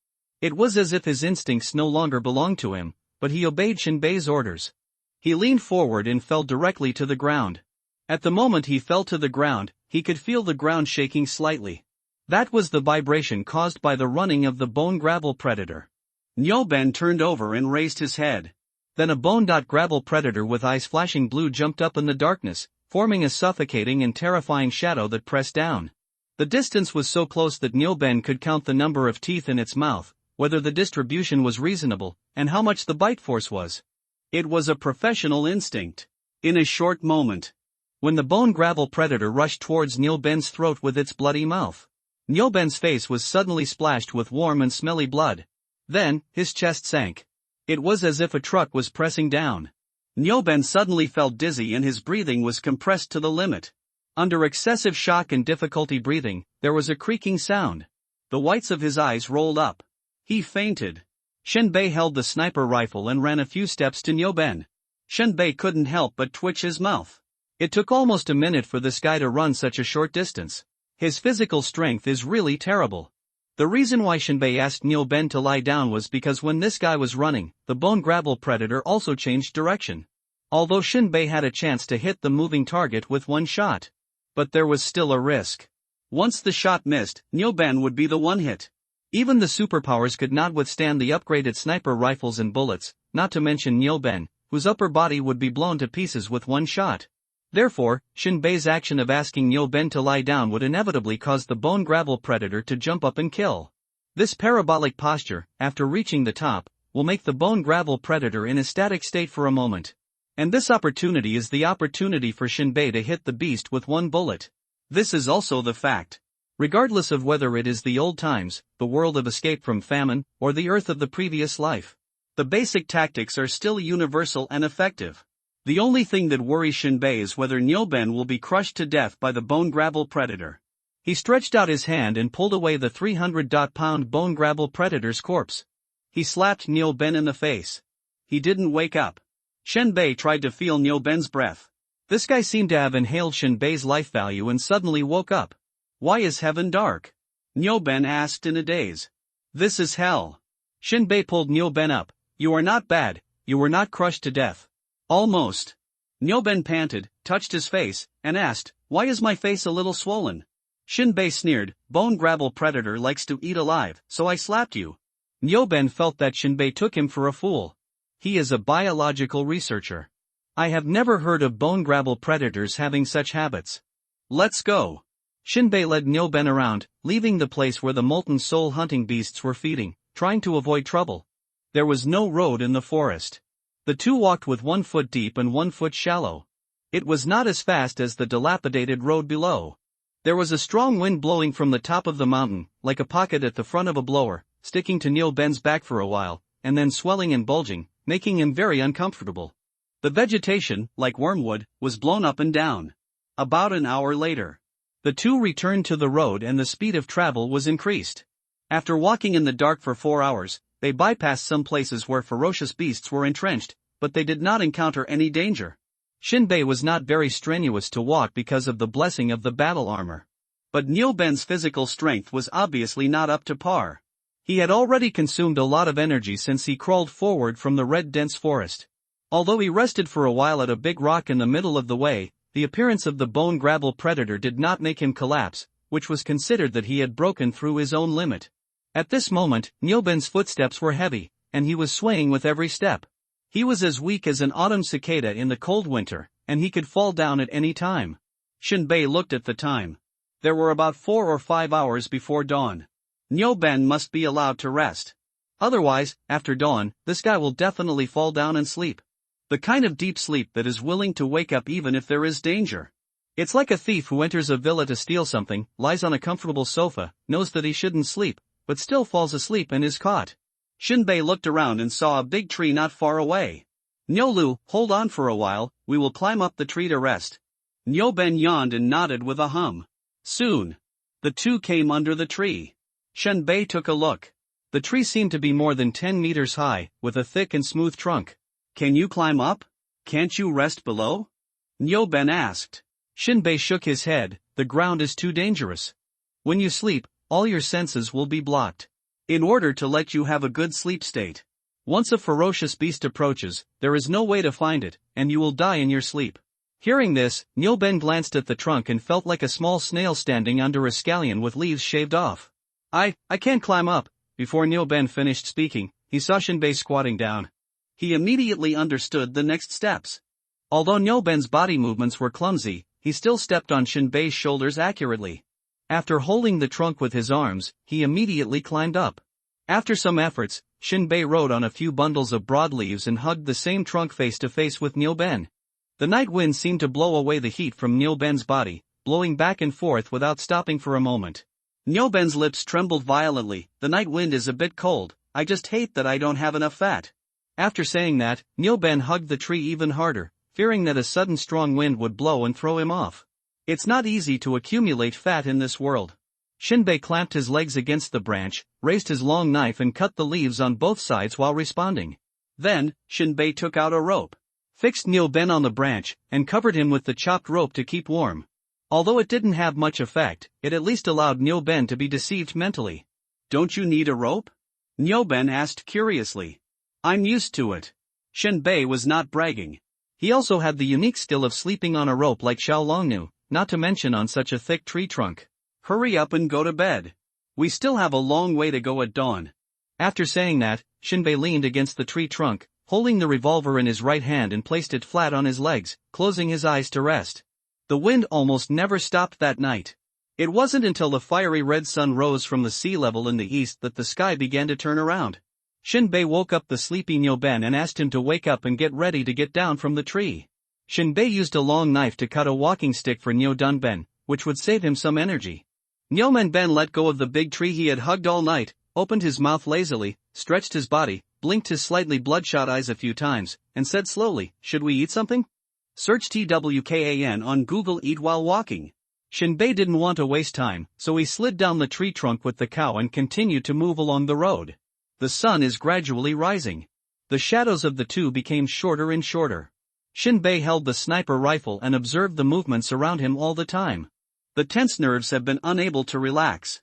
It was as if his instincts no longer belonged to him, but he obeyed Shinbei's orders. He leaned forward and fell directly to the ground. At the moment he fell to the ground, he could feel the ground shaking slightly. That was the vibration caused by the running of the bone grabble predator. Nilben turned over and raised his head. Then a bone grabble predator with eyes flashing blue jumped up in the darkness, forming a suffocating and terrifying shadow that pressed down. The distance was so close that Nilben could count the number of teeth in its mouth, whether the distribution was reasonable, and how much the bite force was. It was a professional instinct. In a short moment, when the bone grabble predator rushed towards Nilben's throat with its bloody mouth, Nilben's face was suddenly splashed with warm and smelly blood. Then, his chest sank. It was as if a truck was pressing down. Nilben suddenly felt dizzy and his breathing was compressed to the limit. Under excessive shock and difficulty breathing, there was a creaking sound. The whites of his eyes rolled up. He fainted. Shinbei held the sniper rifle and ran a few steps to Nilben. Shinbei couldn't help but twitch his mouth. It took almost a minute for this guy to run such a short distance. His physical strength is really terrible. The reason why Shinbei asked Nilben to lie down was because when this guy was running, the bone grabble predator also changed direction. Although Shinbei had a chance to hit the moving target with one shot. But there was still a risk. Once the shot missed, Nilben would be the one hit. Even the superpowers could not withstand the upgraded sniper rifles and bullets, not to mention Nilben, whose upper body would be blown to pieces with one shot. Therefore, Shinbei's action of asking Nilben to lie down would inevitably cause the bone grabble predator to jump up and kill. This parabolic posture, after reaching the top, will make the bone grabble predator in a static state for a moment. And this opportunity is the opportunity for Shinbei to hit the beast with one bullet. This is also the fact. Regardless of whether it is the old times, the world of escape from famine, or the earth of the previous life, the basic tactics are still universal and effective. The only thing that worries Shinbei is whether Nyoben will be crushed to death by the bone grabble predator. He stretched out his hand and pulled away the 300-pound bone grabble predator's corpse. He slapped Nyoben in the face. He didn't wake up. Shinbei tried to feel Nyoben's breath. This guy seemed to have inhaled Shinbei's life value and suddenly woke up. Why is heaven dark? Nyoben asked in a daze. This is hell. Shinbei pulled Nyoben up. You are not bad, you were not crushed to death. Almost. Nyoben panted, touched his face, and asked, why is my face a little swollen? Shinbei sneered, bone grabble predator likes to eat alive, so I slapped you. Nyoben felt that Shinbei took him for a fool. He is a biological researcher. I have never heard of bone grabble predators having such habits. Let's go. Shinbei led Nyoben around, leaving the place where the molten soul hunting beasts were feeding, trying to avoid trouble. There was no road in the forest. The two walked with 1 foot deep and 1 foot shallow. It was not as fast as the dilapidated road below. There was a strong wind blowing from the top of the mountain, like a pocket at the front of a blower, sticking to Nyoben's back for a while, and then swelling and bulging, making him very uncomfortable. The vegetation, like wormwood, was blown up and down. About an hour later, the two returned to the road and the speed of travel was increased. After walking in the dark for 4 hours, they bypassed some places where ferocious beasts were entrenched, but they did not encounter any danger. Shinbei was not very strenuous to walk because of the blessing of the battle armor. But Nyoben's physical strength was obviously not up to par. He had already consumed a lot of energy since he crawled forward from the red dense forest. Although he rested for a while at a big rock in the middle of the way, the appearance of the bone grabble predator did not make him collapse, which was considered that he had broken through his own limit. At this moment, Nyoben's footsteps were heavy, and he was swaying with every step. He was as weak as an autumn cicada in the cold winter, and he could fall down at any time. Shinbei looked at the time. There were about 4 or 5 hours before dawn. Nyoben must be allowed to rest. Otherwise, after dawn, this guy will definitely fall down and sleep. The kind of deep sleep that is willing to wake up even if there is danger. It's like a thief who enters a villa to steal something, lies on a comfortable sofa, knows that he shouldn't sleep, but still falls asleep and is caught. Shinbei looked around and saw a big tree not far away. Nyolu, hold on for a while, we will climb up the tree to rest. Nyoben yawned and nodded with a hum. Soon, the two came under the tree. Shinbei took a look. The tree seemed to be more than 10 meters high, with a thick and smooth trunk. Can you climb up? Can't you rest below? Nyoben asked. Shinbei shook his head, the ground is too dangerous. When you sleep, all your senses will be blocked. In order to let you have a good sleep state. Once a ferocious beast approaches, there is no way to find it, and you will die in your sleep. Hearing this, Nyoben glanced at the trunk and felt like a small snail standing under a scallion with leaves shaved off. I can't climb up. Before Nyoben finished speaking, he saw Shinbei squatting down. He immediately understood the next steps. Although Nyoben's body movements were clumsy, he still stepped on Shinbei's shoulders accurately. After holding the trunk with his arms, he immediately climbed up. After some efforts, Shinbei rode on a few bundles of broadleaves and hugged the same trunk face to face with Nyoben. The night wind seemed to blow away the heat from Nyoben's body, blowing back and forth without stopping for a moment. Nyoben's lips trembled violently. The night wind is a bit cold, I just hate that I don't have enough fat. After saying that, Nyoben hugged the tree even harder, fearing that a sudden strong wind would blow and throw him off. It's not easy to accumulate fat in this world. Shinbei clamped his legs against the branch, raised his long knife and cut the leaves on both sides while responding. Then, Shinbei took out a rope, fixed Nyoben on the branch, and covered him with the chopped rope to keep warm. Although it didn't have much effect, it at least allowed Nyoben to be deceived mentally. Don't you need a rope? Nyoben asked curiously. I'm used to it. Shinbei was not bragging. He also had the unique skill of sleeping on a rope like Xiaolong knew, not to mention on such a thick tree trunk. Hurry up and go to bed. We still have a long way to go at dawn. After saying that, Shinbei leaned against the tree trunk, holding the revolver in his right hand and placed it flat on his legs, closing his eyes to rest. The wind almost never stopped that night. It wasn't until the fiery red sun rose from the sea level in the east that the sky began to turn around. Shinbei woke up the sleepy Nyoben and asked him to wake up and get ready to get down from the tree. Shinbei used a long knife to cut a walking stick for Nyodunben, which would save him some energy. Nyomenben let go of the big tree he had hugged all night, opened his mouth lazily, stretched his body, blinked his slightly bloodshot eyes a few times, and said slowly, "Should we eat something?" Search TWKAN on Google Eat While Walking. Shinbei didn't want to waste time, so he slid down the tree trunk with the cow and continued to move along the road. The sun is gradually rising. The shadows of the two became shorter and shorter. Shinbei held the sniper rifle and observed the movements around him all the time. The tense nerves have been unable to relax.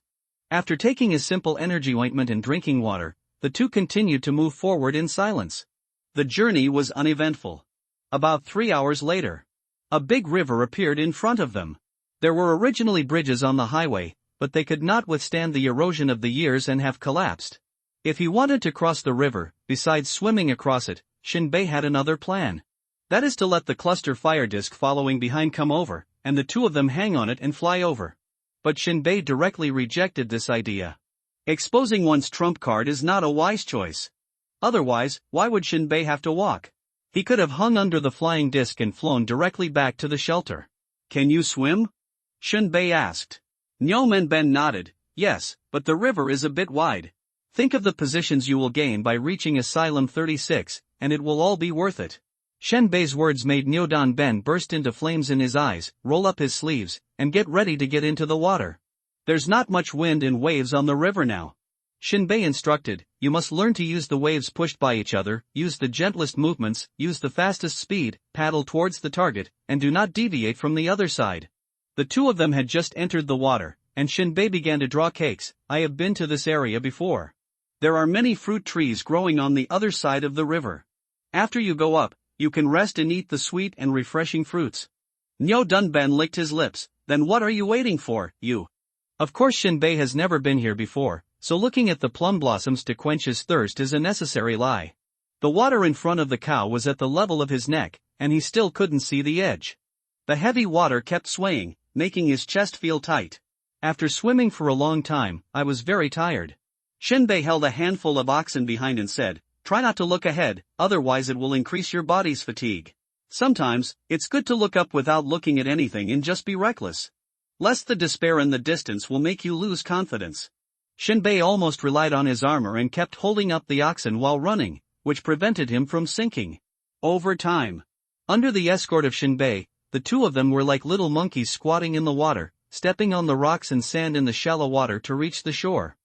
After taking a simple energy ointment and drinking water, the two continued to move forward in silence. The journey was uneventful. About 3 hours later, a big river appeared in front of them. There were originally bridges on the highway, but they could not withstand the erosion of the years and have collapsed. If he wanted to cross the river, besides swimming across it, Shinbei had another plan. That is to let the cluster fire disc following behind come over, and the two of them hang on it and fly over. But Shinbei directly rejected this idea. Exposing one's trump card is not a wise choice. Otherwise, why would Shinbei have to walk? He could have hung under the flying disc and flown directly back to the shelter. "Can you swim?" Shinbei asked. Nyomenben nodded, "Yes, but the river is a bit wide. Think of the positions you will gain by reaching Asylum 36, and it will all be worth it." Shinbei's words made Nyodunben burst into flames in his eyes, roll up his sleeves, and get ready to get into the water. "There's not much wind and waves on the river now," Shinbei instructed. "You must learn to use the waves pushed by each other, use the gentlest movements, use the fastest speed, paddle towards the target, and do not deviate from the other side." The two of them had just entered the water, and Shinbei began to draw cakes. "I have been to this area before. There are many fruit trees growing on the other side of the river. After you go up, you can rest and eat the sweet and refreshing fruits." Nyodunben licked his lips. "Then what are you waiting for, you?" Of course Shinbei has never been here before, so looking at the plum blossoms to quench his thirst is a necessary lie. The water in front of the cow was at the level of his neck, and he still couldn't see the edge. The heavy water kept swaying, making his chest feel tight. "After swimming for a long time, I was very tired." Shinbei held a handful of oxen behind and said, "Try not to look ahead, otherwise it will increase your body's fatigue. Sometimes, it's good to look up without looking at anything and just be reckless. Lest the despair in the distance will make you lose confidence." Shinbei almost relied on his armor and kept holding up the oxen while running, which prevented him from sinking. Over time, under the escort of Shinbei, the two of them were like little monkeys squatting in the water, stepping on the rocks and sand in the shallow water to reach the shore.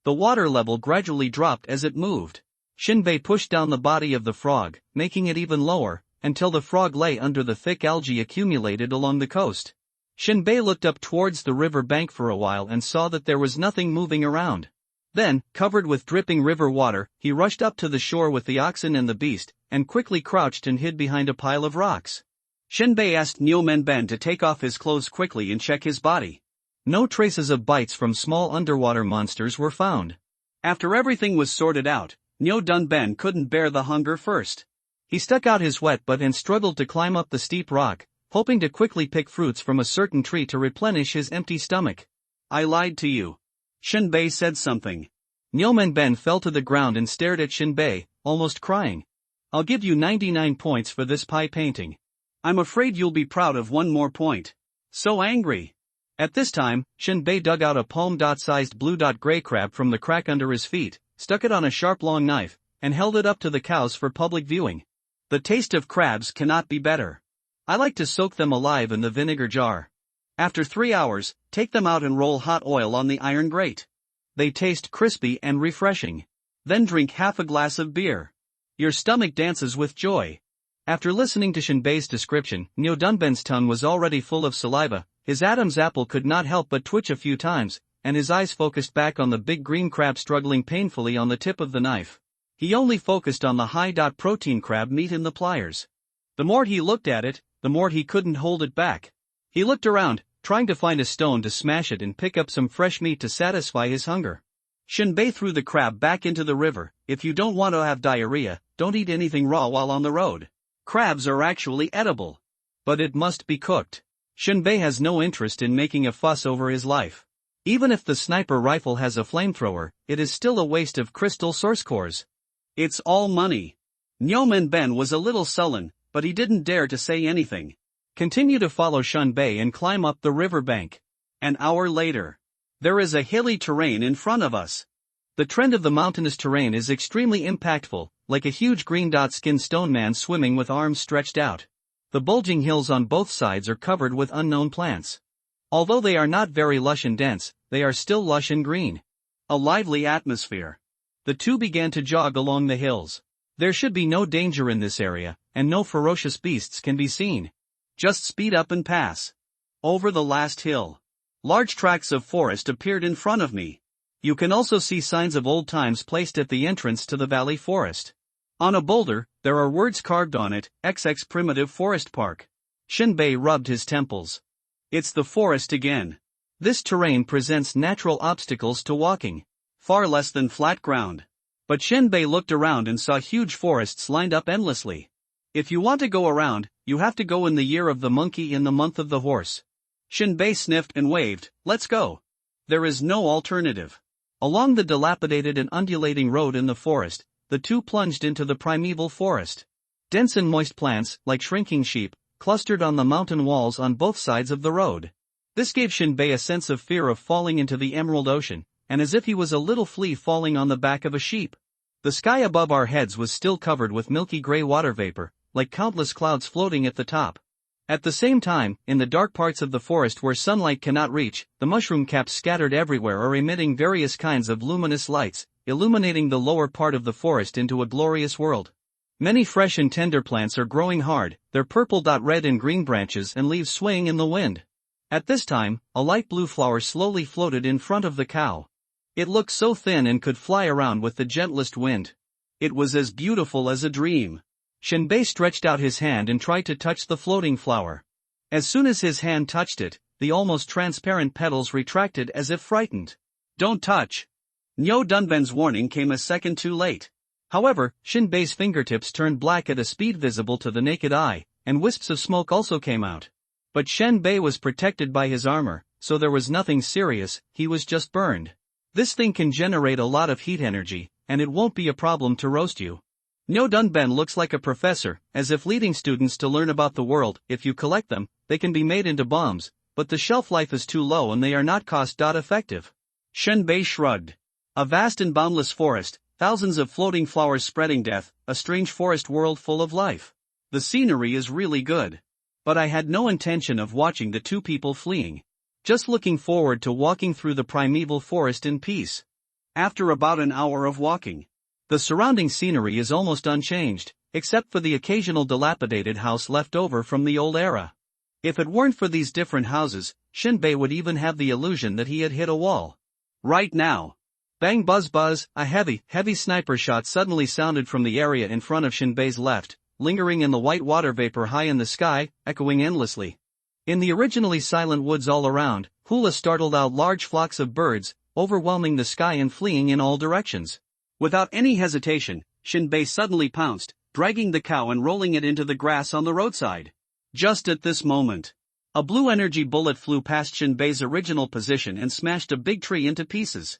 The water level gradually dropped as it moved. Shinbei pushed down the body of the frog, making it even lower, until the frog lay under the thick algae accumulated along the coast. Shinbei looked up towards the river bank for a while and saw that there was nothing moving around. Then, covered with dripping river water, he rushed up to the shore with the oxen and the beast, and quickly crouched and hid behind a pile of rocks. Shinbei asked Nyomenben to take off his clothes quickly and check his body. No traces of bites from small underwater monsters were found. After everything was sorted out, Nyodunben couldn't bear the hunger first. He stuck out his wet butt and struggled to climb up the steep rock, hoping to quickly pick fruits from a certain tree to replenish his empty stomach. "I lied to you." Shinbei said something. Nyomenben fell to the ground and stared at Shinbei, almost crying. "I'll give you 99 points for this pie painting. I'm afraid you'll be proud of one more point." So angry. At this time, Shinbei dug out a palm-sized blue-gray crab from the crack under his feet, stuck it on a sharp long knife, and held it up to the cows for public viewing. "The taste of crabs cannot be better. I like to soak them alive in the vinegar jar. After 3 hours, take them out and roll hot oil on the iron grate. They taste crispy and refreshing. Then drink half a glass of beer. Your stomach dances with joy." After listening to Shinbei's description, Nyodunben's tongue was already full of saliva, his Adam's apple could not help but twitch a few times, and his eyes focused back on the big green crab struggling painfully on the tip of the knife. He only focused on the high-protein crab meat in the pliers. The more he looked at it, the more he couldn't hold it back. He looked around, trying to find a stone to smash it and pick up some fresh meat to satisfy his hunger. Shinbei threw the crab back into the river. "If you don't want to have diarrhea, don't eat anything raw while on the road. Crabs are actually edible. But it must be cooked." Shinbei has no interest in making a fuss over his life. Even if the sniper rifle has a flamethrower, it is still a waste of crystal source cores. It's all money. Nyoman Ben was a little sullen, but he didn't dare to say anything. Continue to follow Shunbei and climb up the river bank. An hour later. There is a hilly terrain in front of us. The trend of the mountainous terrain is extremely impactful, like a huge green dot-skinned stone man swimming with arms stretched out. The bulging hills on both sides are covered with unknown plants. Although they are not very lush and dense, they are still lush and green. A lively atmosphere. The two began to jog along the hills. There should be no danger in this area, and no ferocious beasts can be seen. Just speed up and pass. Over the last hill. Large tracts of forest appeared in front of me. You can also see signs of old times placed at the entrance to the valley forest. On a boulder, there are words carved on it, XX Primitive Forest Park. Shinbei rubbed his temples. It's the forest again. This terrain presents natural obstacles to walking. Far less than flat ground. But Shinbei looked around and saw huge forests lined up endlessly. If you want to go around, you have to go in the year of the monkey in the month of the horse. Shinbei sniffed and waved, let's go. There is no alternative. Along the dilapidated and undulating road in the forest, the two plunged into the primeval forest. Dense and moist plants, like shrinking sheep, clustered on the mountain walls on both sides of the road. This gave Shinbei a sense of fear of falling into the emerald ocean, and as if he was a little flea falling on the back of a sheep. The sky above our heads was still covered with milky gray water vapor, like countless clouds floating at the top. At the same time, in the dark parts of the forest where sunlight cannot reach, the mushroom caps scattered everywhere are emitting various kinds of luminous lights, illuminating the lower part of the forest into a glorious world. Many fresh and tender plants are growing hard, their purple red and green branches and leaves swaying in the wind. At this time, a light blue flower slowly floated in front of the cow. It looked so thin and could fly around with the gentlest wind. It was as beautiful as a dream. Shinbei stretched out his hand and tried to touch the floating flower. As soon as his hand touched it, the almost transparent petals retracted as if frightened. Don't touch. Nyo Dunben's warning came a second too late. However, Shinbei's fingertips turned black at a speed visible to the naked eye, and wisps of smoke also came out. But Shinbei was protected by his armor, so there was nothing serious, he was just burned. This thing can generate a lot of heat energy, and it won't be a problem to roast you. Nyo Dunben looks like a professor, as if leading students to learn about the world. If you collect them, they can be made into bombs, but the shelf life is too low and they are not cost-effective. Shinbei shrugged. A vast and boundless forest, thousands of floating flowers spreading death, a strange forest world full of life. The scenery is really good. But I had no intention of watching the two people fleeing. Just looking forward to walking through the primeval forest in peace. After about an hour of walking, the surrounding scenery is almost unchanged, except for the occasional dilapidated house left over from the old era. If it weren't for these different houses, Shinbei would even have the illusion that he had hit a wall. Right now. Bang buzz buzz, a heavy sniper shot suddenly sounded from the area in front of Shinbei's left, lingering in the white water vapor high in the sky, echoing endlessly. In the originally silent woods all around, hula startled out large flocks of birds, overwhelming the sky and fleeing in all directions. Without any hesitation, Shinbei suddenly pounced, dragging the cow and rolling it into the grass on the roadside. Just at this moment, a blue energy bullet flew past Shinbei's original position and smashed a big tree into pieces.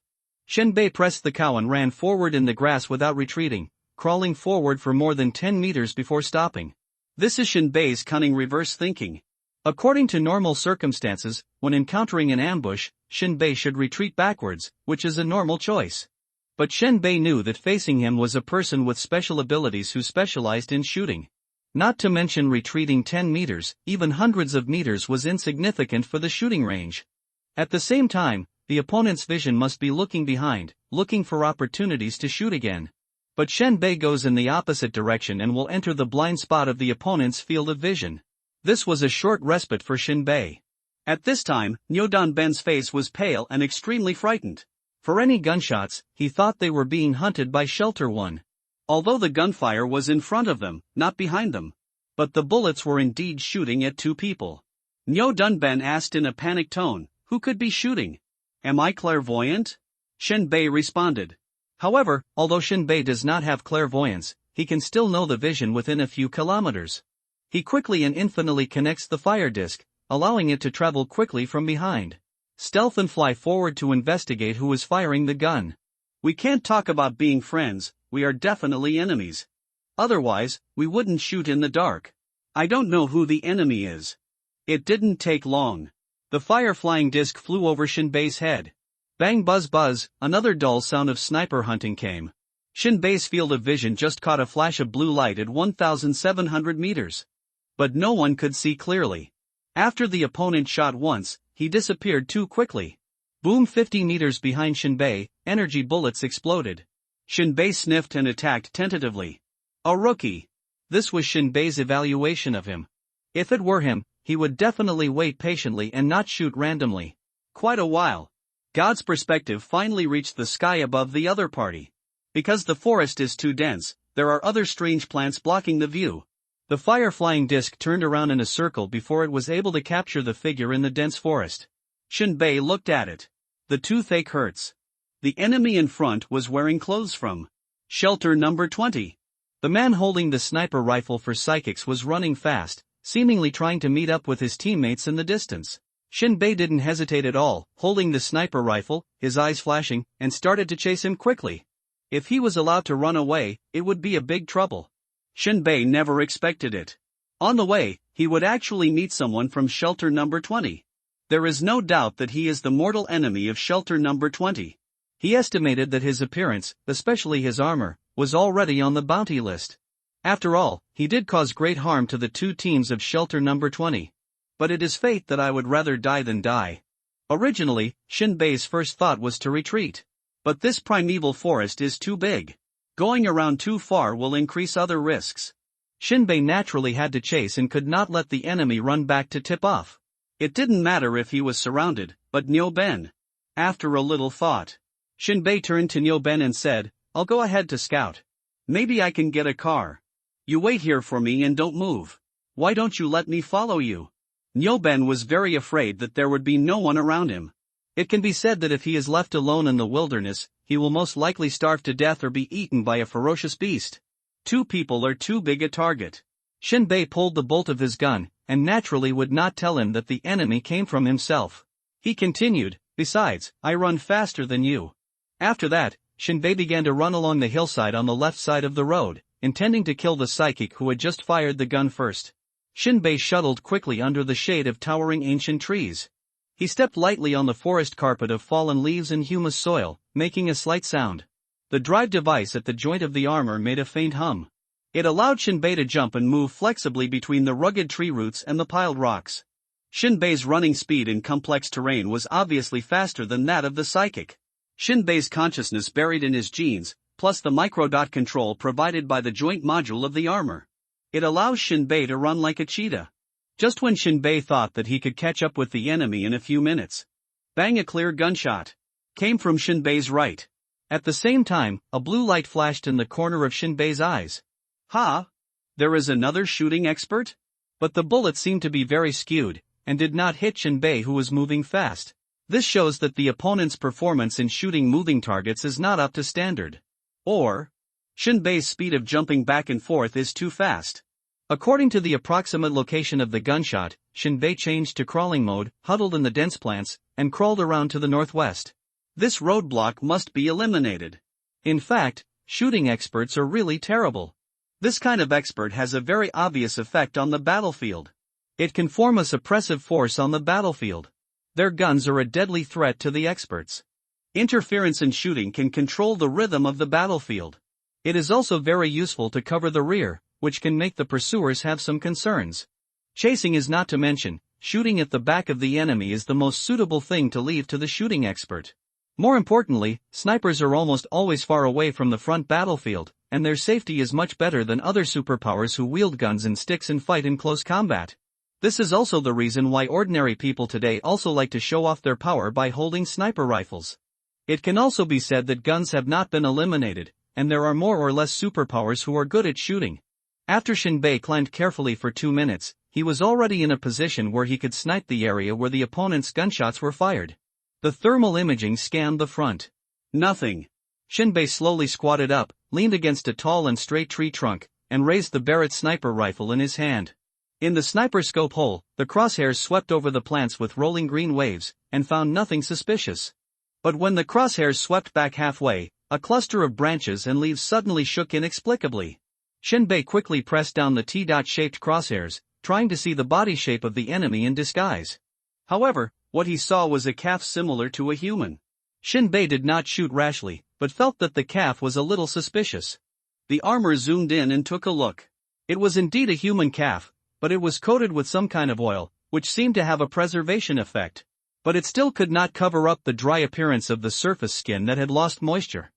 Shinbei pressed the cow and ran forward in the grass without retreating, crawling forward for more than 10 meters before stopping. This is Shinbei's cunning reverse thinking. According to normal circumstances, when encountering an ambush, Shinbei should retreat backwards, which is a normal choice. But Shinbei knew that facing him was a person with special abilities who specialized in shooting. Not to mention retreating 10 meters, even hundreds of meters was insignificant for the shooting range. At the same time, the opponent's vision must be looking behind, looking for opportunities to shoot again. But Shinbei goes in the opposite direction and will enter the blind spot of the opponent's field of vision. This was a short respite for Shinbei. At this time, Nyo Dunben's face was pale and extremely frightened. For any gunshots, he thought they were being hunted by Shelter One. Although the gunfire was in front of them, not behind them. But the bullets were indeed shooting at two people. Nyo Dunben asked in a panicked tone, who could be shooting? Am I clairvoyant? Shinbei responded. However, although Shinbei does not have clairvoyance, he can still know the vision within a few kilometers. He quickly and infinitely connects the fire disc, allowing it to travel quickly from behind. Stealth and fly forward to investigate who is firing the gun. We can't talk about being friends, we are definitely enemies. Otherwise, we wouldn't shoot in the dark. I don't know who the enemy is. It didn't take long. The fire-flying disc flew over Shinbei's head. Bang buzz buzz, another dull sound of sniper hunting came. Shinbei's field of vision just caught a flash of blue light at 1,700 meters. But no one could see clearly. After the opponent shot once, he disappeared too quickly. Boom! 50 meters behind Shinbei, energy bullets exploded. Shinbei sniffed and attacked tentatively. A rookie. This was Shinbei's evaluation of him. If it were him, he would definitely wait patiently and not shoot randomly. Quite a while. God's perspective finally reached the sky above the other party. Because the forest is too dense, there are other strange plants blocking the view. The fire-flying disc turned around in a circle before it was able to capture the figure in the dense forest. Shinbei looked at it. The toothache hurts. The enemy in front was wearing clothes from Shelter Number 20. The man holding the sniper rifle for psychics was running fast, seemingly trying to meet up with his teammates in the distance. Shinbei didn't hesitate at all, holding the sniper rifle, his eyes flashing, and started to chase him quickly. If he was allowed to run away, it would be a big trouble. Shinbei never expected it. On the way, he would actually meet someone from Shelter Number 20. There is no doubt that he is the mortal enemy of Shelter Number 20. He estimated that his appearance, especially his armor, was already on the bounty list. After all, he did cause great harm to the two teams of Shelter Number 20. But it is fate that I would rather die than die. Originally, Shinbei's first thought was to retreat. But this primeval forest is too big. Going around too far will increase other risks. Shinbei naturally had to chase and could not let the enemy run back to tip off. It didn't matter if he was surrounded, but Nyoben. After a little thought, Shinbei turned to Nyoben and said, "I'll go ahead to scout. Maybe I can get a car. You wait here for me and don't move. Why don't you let me follow you?" Nyoben was very afraid that there would be no one around him. It can be said that if he is left alone in the wilderness, he will most likely starve to death or be eaten by a ferocious beast. Two people are too big a target. Shinbei pulled the bolt of his gun, and naturally would not tell him that the enemy came from himself. He continued, "Besides, I run faster than you." After that, Shinbei began to run along the hillside on the left side of the road, intending to kill the psychic who had just fired the gun first. Shinbei shuttled quickly under the shade of towering ancient trees. He stepped lightly on the forest carpet of fallen leaves and humus soil, making a slight sound. The drive device at the joint of the armor made a faint hum. It allowed Shinbei to jump and move flexibly between the rugged tree roots and the piled rocks. Shinbei's running speed in complex terrain was obviously faster than that of the psychic. Shinbei's consciousness buried in his genes, plus the microdot control provided by the joint module of the armor. It allows Shinbei to run like a cheetah. Just when Shinbei thought that he could catch up with the enemy in a few minutes, bang! A clear gunshot came from Shinbei's right. At the same time, a blue light flashed in the corner of Shinbei's eyes. Ha! There is another shooting expert? But the bullet seemed to be very skewed, and did not hit Shinbei, who was moving fast. This shows that the opponent's performance in shooting moving targets is not up to standard. Or, Shinbei's speed of jumping back and forth is too fast. According to the approximate location of the gunshot, Shinbei changed to crawling mode, huddled in the dense plants, and crawled around to the northwest. This roadblock must be eliminated. In fact, shooting experts are really terrible. This kind of expert has a very obvious effect on the battlefield. It can form a suppressive force on the battlefield. Their guns are a deadly threat to the experts. Interference in shooting can control the rhythm of the battlefield. It is also very useful to cover the rear, which can make the pursuers have some concerns. Chasing is not to mention. Shooting at the back of the enemy is the most suitable thing to leave to the shooting expert. More importantly, snipers are almost always far away from the front battlefield, and their safety is much better than other superpowers who wield guns and sticks and fight in close combat. This is also the reason why ordinary people today also like to show off their power by holding sniper rifles. It can also be said that guns have not been eliminated, and there are more or less superpowers who are good at shooting. After Shinbei climbed carefully for 2 minutes, he was already in a position where he could snipe the area where the opponent's gunshots were fired. The thermal imaging scanned the front. Nothing. Shinbei slowly squatted up, leaned against a tall and straight tree trunk, and raised the Barrett sniper rifle in his hand. In the sniper scope hole, the crosshairs swept over the plants with rolling green waves, and found nothing suspicious. But when the crosshairs swept back halfway, A cluster of branches and leaves suddenly shook inexplicably. Shinbei quickly pressed down the T-shaped crosshairs, trying to see the body shape of the enemy in disguise. However, what he saw was a calf similar to a human. Shinbei did not shoot rashly, but felt that the calf was a little suspicious. The armor zoomed in and took a look. It was indeed a human calf, but it was coated with some kind of oil, which seemed to have a preservation effect. But it still could not cover up the dry appearance of the surface skin that had lost moisture.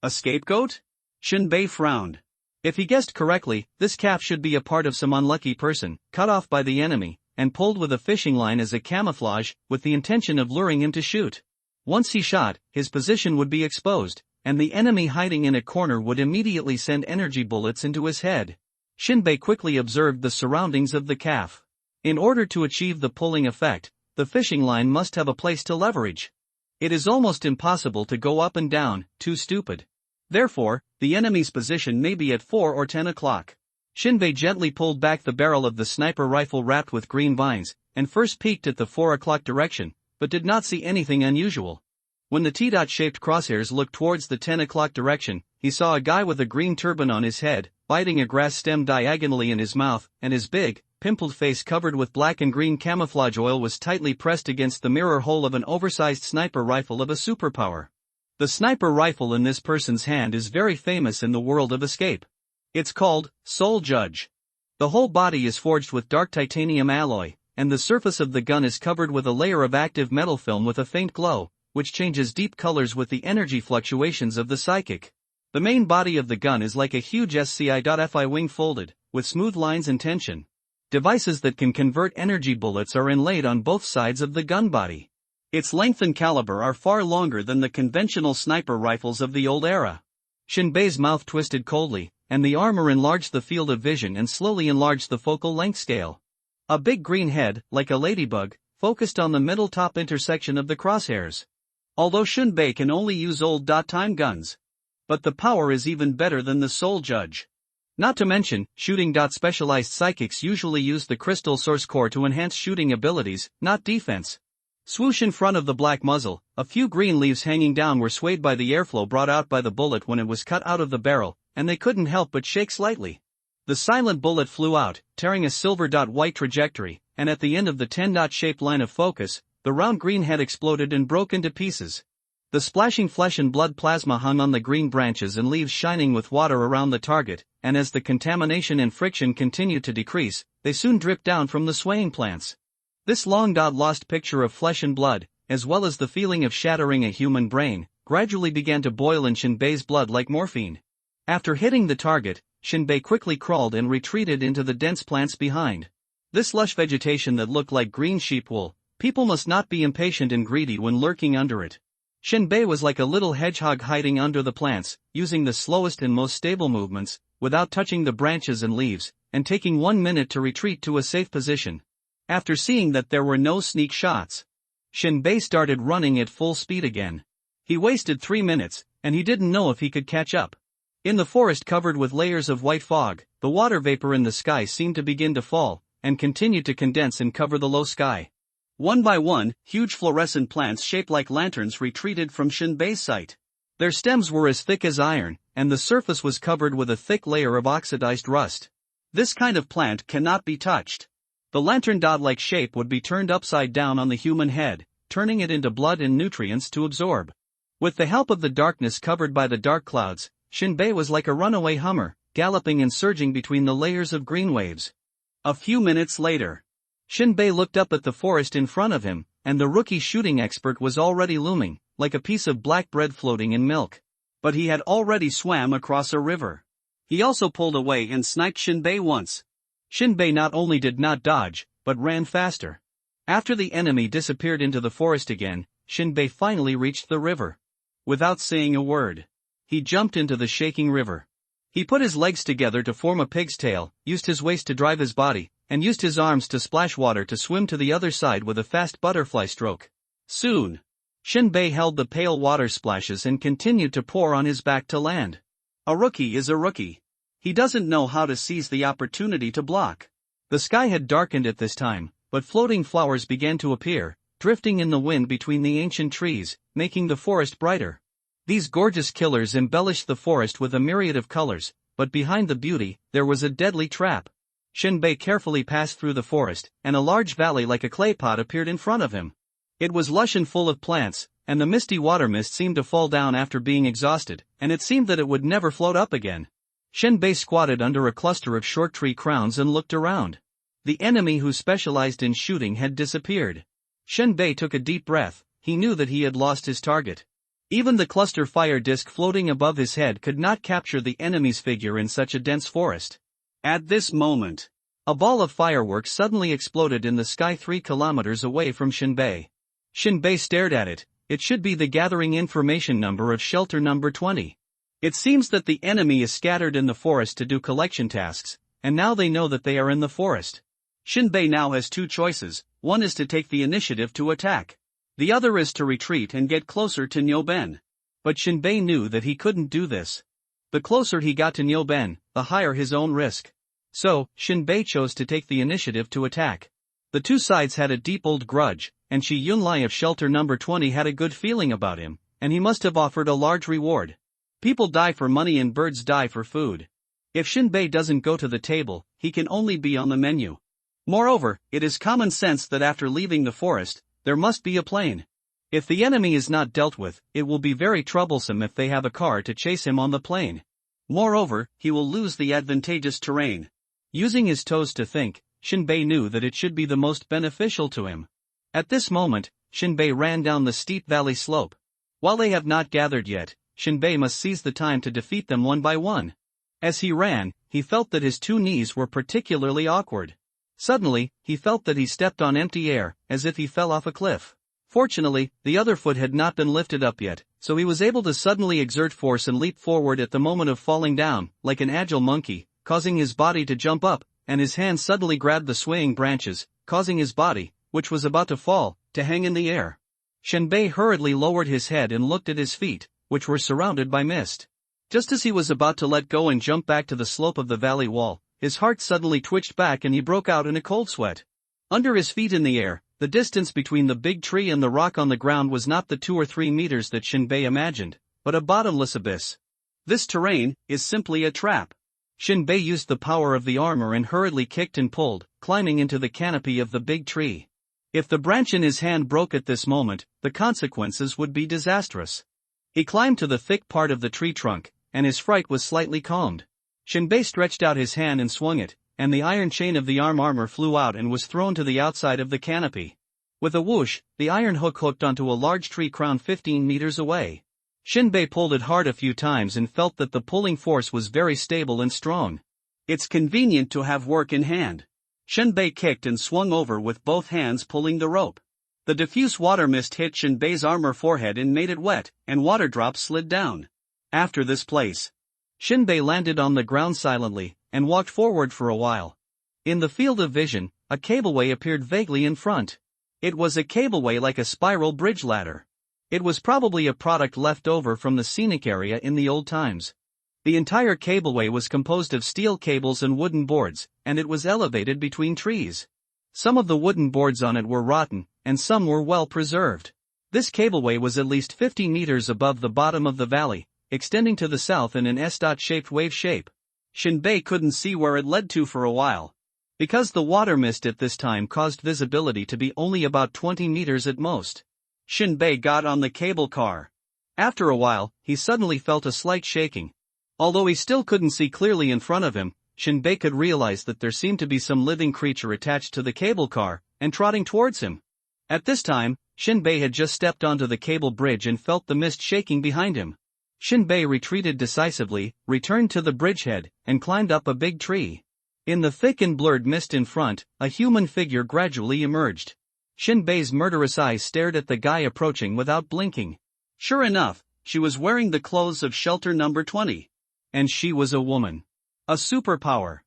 A scapegoat? Shinbei frowned. If he guessed correctly, this calf should be a part of some unlucky person, cut off by the enemy, and pulled with a fishing line as a camouflage, with the intention of luring him to shoot. Once he shot, his position would be exposed, and the enemy hiding in a corner would immediately send energy bullets into his head. Shinbei quickly observed the surroundings of the calf. In order to achieve the pulling effect, the fishing line must have a place to leverage. It is almost impossible to go up and down, too stupid. Therefore, the enemy's position may be at 4 or 10 o'clock. Shinbei gently pulled back the barrel of the sniper rifle wrapped with green vines, and first peeked at the 4 o'clock direction, but did not see anything unusual. When the T-shaped crosshairs looked towards the 10 o'clock direction, he saw a guy with a green turban on his head, biting a grass stem diagonally in his mouth, and his big, pimpled face covered with black and green camouflage oil was tightly pressed against the mirror hole of an oversized sniper rifle of a superpower. The sniper rifle in this person's hand is very famous in the world of Escape. It's called Soul Judge. The whole body is forged with dark titanium alloy, and the surface of the gun is covered with a layer of active metal film with a faint glow, which changes deep colors with the energy fluctuations of the psychic. The main body of the gun is like a huge SCI.FI wing folded, with smooth lines and tension. Devices that can convert energy bullets are inlaid on both sides of the gun body. Its length and caliber are far longer than the conventional sniper rifles of the old era. Shinbei's mouth twisted coldly, and the armor enlarged the field of vision and slowly enlarged the focal length scale. A big green head, like a ladybug, focused on the middle top intersection of the crosshairs. Although Shinbei can only use old-time guns. But the power is even better than the Soul Judge. Not to mention, shooting-specialized psychics usually use the crystal source core to enhance shooting abilities, not defense. Swoosh in front of the black muzzle, a few green leaves hanging down were swayed by the airflow brought out by the bullet when it was cut out of the barrel, and they couldn't help but shake slightly. The silent bullet flew out, tearing a silver-white trajectory, and at the end of the 10-shaped line of focus, the round green head exploded and broke into pieces. The splashing flesh and blood plasma hung on the green branches and leaves shining with water around the target, and as the contamination and friction continued to decrease, they soon dripped down from the swaying plants. This long-lost picture of flesh and blood, as well as the feeling of shattering a human brain, gradually began to boil in Shinbei's blood like morphine. After hitting the target, Shinbei quickly crawled and retreated into the dense plants behind. This lush vegetation that looked like green sheep wool, people must not be impatient and greedy when lurking under it. Shinbei was like a little hedgehog hiding under the plants, using the slowest and most stable movements, without touching the branches and leaves, and taking 1 minute to retreat to a safe position. After seeing that there were no sneak shots, Shinbei started running at full speed again. He wasted 3 minutes, and he didn't know if he could catch up. In the forest covered with layers of white fog, the water vapor in the sky seemed to begin to fall, and continued to condense and cover the low sky. One by one, huge fluorescent plants shaped like lanterns retreated from Shinbei's sight. Their stems were as thick as iron, and the surface was covered with a thick layer of oxidized rust. This kind of plant cannot be touched. The lantern-like shape would be turned upside down on the human head, turning it into blood and nutrients to absorb. With the help of the darkness covered by the dark clouds, Shinbei was like a runaway hummer, galloping and surging between the layers of green waves. A few minutes later, Shinbei looked up at the forest in front of him, and the rookie shooting expert was already looming, like a piece of black bread floating in milk. But he had already swam across a river. He also pulled away and sniped Shinbei once. Shinbei not only did not dodge, but ran faster. After the enemy disappeared into the forest again, Shinbei finally reached the river. Without saying a word, he jumped into the shaking river. He put his legs together to form a pig's tail, used his waist to drive his body, and used his arms to splash water to swim to the other side with a fast butterfly stroke. Soon, Shinbei held the pale water splashes and continued to pour on his back to land. A rookie is a rookie. He doesn't know how to seize the opportunity to block. The sky had darkened at this time, but floating flowers began to appear, drifting in the wind between the ancient trees, making the forest brighter. These gorgeous killers embellished the forest with a myriad of colors, but behind the beauty, there was a deadly trap. Shinbei carefully passed through the forest, and a large valley like a clay pot appeared in front of him. It was lush and full of plants, and the misty water mist seemed to fall down after being exhausted, and it seemed that it would never float up again. Shinbei squatted under a cluster of short tree crowns and looked around. The enemy who specialized in shooting had disappeared. Shinbei took a deep breath. He knew that he had lost his target. Even the cluster fire disc floating above his head could not capture the enemy's figure in such a dense forest. At this moment, a ball of fireworks suddenly exploded in the sky 3 kilometers away from Shinbei. Shinbei stared at it. It should be the gathering information number of shelter number 20. It seems that the enemy is scattered in the forest to do collection tasks, and now they know that they are in the forest. Shinbei now has two choices. One is to take the initiative to attack. The other is to retreat and get closer to Nyoben. But Shinbei knew that he couldn't do this. The closer he got to Nyoben, the higher his own risk. So, Shinbei chose to take the initiative to attack. The two sides had a deep old grudge, and Shi Yunlai of shelter number 20 had a good feeling about him, and he must have offered a large reward. People die for money and birds die for food. If Shinbei doesn't go to the table, he can only be on the menu. Moreover, it is common sense that after leaving the forest, there must be a plane. If the enemy is not dealt with, it will be very troublesome if they have a car to chase him on the plane. Moreover, he will lose the advantageous terrain. Using his toes to think, Shinbei knew that it should be the most beneficial to him. At this moment, Shinbei ran down the steep valley slope. While they have not gathered yet, Shinbei must seize the time to defeat them one by one. As he ran, he felt that his two knees were particularly awkward. Suddenly, he felt that he stepped on empty air, as if he fell off a cliff. Fortunately, the other foot had not been lifted up yet, so he was able to suddenly exert force and leap forward at the moment of falling down, like an agile monkey, causing his body to jump up, and his hand suddenly grabbed the swaying branches, causing his body, which was about to fall, to hang in the air. Shinbei hurriedly lowered his head and looked at his feet, which were surrounded by mist. Just as he was about to let go and jump back to the slope of the valley wall, his heart suddenly twitched back and he broke out in a cold sweat. Under his feet in the air, the distance between the big tree and the rock on the ground was not the 2 or 3 meters that Shinbei imagined, but a bottomless abyss. This terrain is simply a trap. Shinbei used the power of the armor and hurriedly kicked and pulled, climbing into the canopy of the big tree. If the branch in his hand broke at this moment, the consequences would be disastrous. He climbed to the thick part of the tree trunk, and his fright was slightly calmed. Shinbei stretched out his hand and swung it, and the iron chain of the armor flew out and was thrown to the outside of the canopy. With a whoosh, the iron hook hooked onto a large tree crown 15 meters away. Shinbei pulled it hard a few times and felt that the pulling force was very stable and strong. It's convenient to have work in hand. Shinbei kicked and swung over with both hands pulling the rope. The diffuse water mist hit Shinbei's armor forehead and made it wet, and water drops slid down. After this place, Shinbei landed on the ground silently, and walked forward for a while. In the field of vision, a cableway appeared vaguely in front. It was a cableway like a spiral bridge ladder. It was probably a product left over from the scenic area in the old times. The entire cableway was composed of steel cables and wooden boards, and it was elevated between trees. Some of the wooden boards on it were rotten, and some were well preserved. This cableway was at least 50 meters above the bottom of the valley, extending to the south in an S-shaped wave shape. Shinbei couldn't see where it led to for a while. Because the water mist at this time caused visibility to be only about 20 meters at most. Shinbei got on the cable car. After a while, he suddenly felt a slight shaking. Although he still couldn't see clearly in front of him, Shinbei could realize that there seemed to be some living creature attached to the cable car, and trotting towards him. At this time, Shinbei had just stepped onto the cable bridge and felt the mist shaking behind him. Shinbei retreated decisively, returned to the bridgehead, and climbed up a big tree. In the thick and blurred mist in front, a human figure gradually emerged. Shinbei's murderous eyes stared at the guy approaching without blinking. Sure enough, she was wearing the clothes of shelter number 20. And she was a woman. A superpower.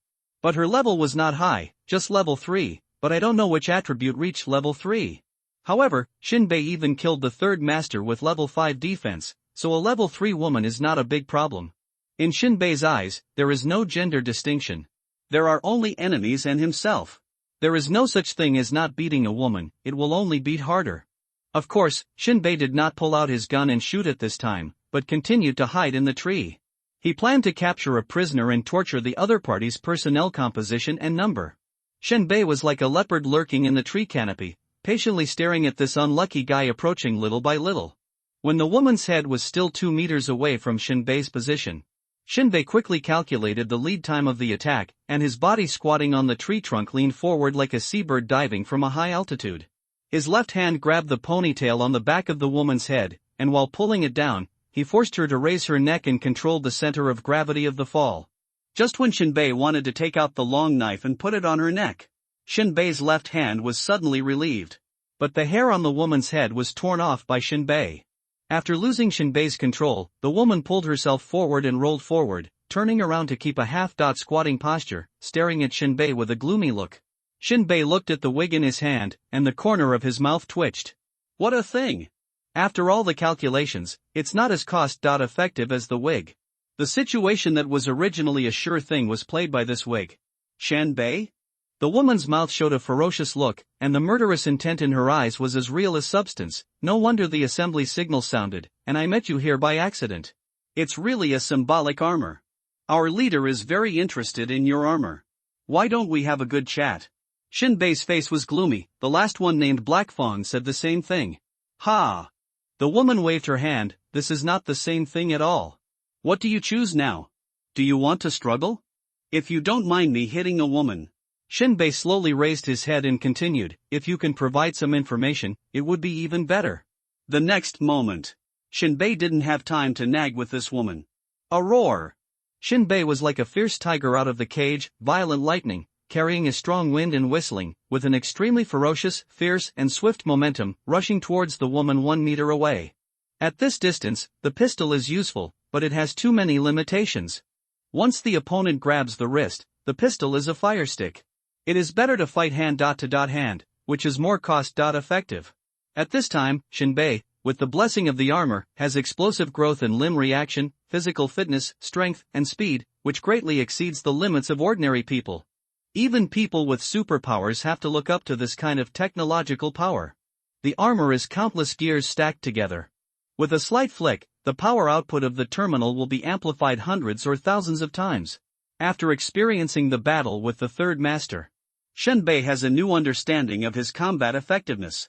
But her level was not high, just level 3, but I don't know which attribute reached level 3. However, Shinbei even killed the third master with level 5 defense, so a level 3 woman is not a big problem. In Shinbei's eyes, there is no gender distinction. There are only enemies and himself. There is no such thing as not beating a woman, it will only beat harder. Of course, Shinbei did not pull out his gun and shoot at this time, but continued to hide in the tree. He planned to capture a prisoner and torture the other party's personnel composition and number. Shenbei was like a leopard lurking in the tree canopy, patiently staring at this unlucky guy approaching little by little. When the woman's head was still 2 meters away from Shenbei's position, Shenbei quickly calculated the lead time of the attack, and his body squatting on the tree trunk leaned forward like a seabird diving from a high altitude. His left hand grabbed the ponytail on the back of the woman's head, and while pulling it down, he forced her to raise her neck and controlled the center of gravity of the fall. Just when Shenbei wanted to take out the long knife and put it on her neck, Shenbei's left hand was suddenly relieved. But the hair on the woman's head was torn off by Shenbei. After losing Shenbei's control, the woman pulled herself forward and rolled forward, turning around to keep a half-dot squatting posture, staring at Shenbei with a gloomy look. Shenbei looked at the wig in his hand, and the corner of his mouth twitched. What a thing! After all the calculations, it's not as cost-effective as the wig. The situation that was originally a sure thing was played by this wig. Shenbei? The woman's mouth showed a ferocious look, and the murderous intent in her eyes was as real as substance. No wonder the assembly signal sounded, and I met you here by accident. It's really a symbolic armor. Our leader is very interested in your armor. Why don't we have a good chat? Shenbei's face was gloomy. The last one named Black Fawn said the same thing. Ha! The woman waved her hand. This is not the same thing at all. What do you choose now? Do you want to struggle? If you don't mind me hitting a woman. Shenbei slowly raised his head and continued, if you can provide some information, it would be even better. The next moment, Shenbei didn't have time to nag with this woman. A roar! Shenbei was like a fierce tiger out of the cage, violent lightning, carrying a strong wind and whistling, with an extremely ferocious, fierce and swift momentum, rushing towards the woman 1 meter away. At this distance, the pistol is useful, but it has too many limitations. Once the opponent grabs the wrist, the pistol is a fire stick. It is better to fight hand-to-hand, which is more cost-effective. At this time, Shenbei, with the blessing of the armor, has explosive growth in limb reaction, physical fitness, strength, and speed, which greatly exceeds the limits of ordinary people. Even people with superpowers have to look up to this kind of technological power. The armor is countless gears stacked together. With a slight flick, the power output of the terminal will be amplified hundreds or thousands of times. After experiencing the battle with the third master, Shenbei has a new understanding of his combat effectiveness.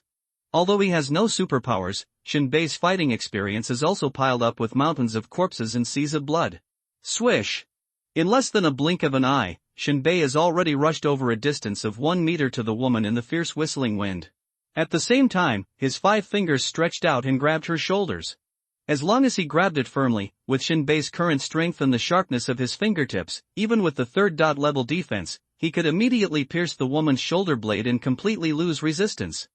Although he has no superpowers, Shenbei's fighting experience is also piled up with mountains of corpses and seas of blood. Swish! In less than a blink of an eye, Shenbei has already rushed over a distance of 1 meter to the woman in the fierce whistling wind. At the same time, his 5 fingers stretched out and grabbed her shoulders. As long as he grabbed it firmly, with Shenbei's current strength and the sharpness of his fingertips, even with the third level defense, he could immediately pierce the woman's shoulder blade and completely lose resistance.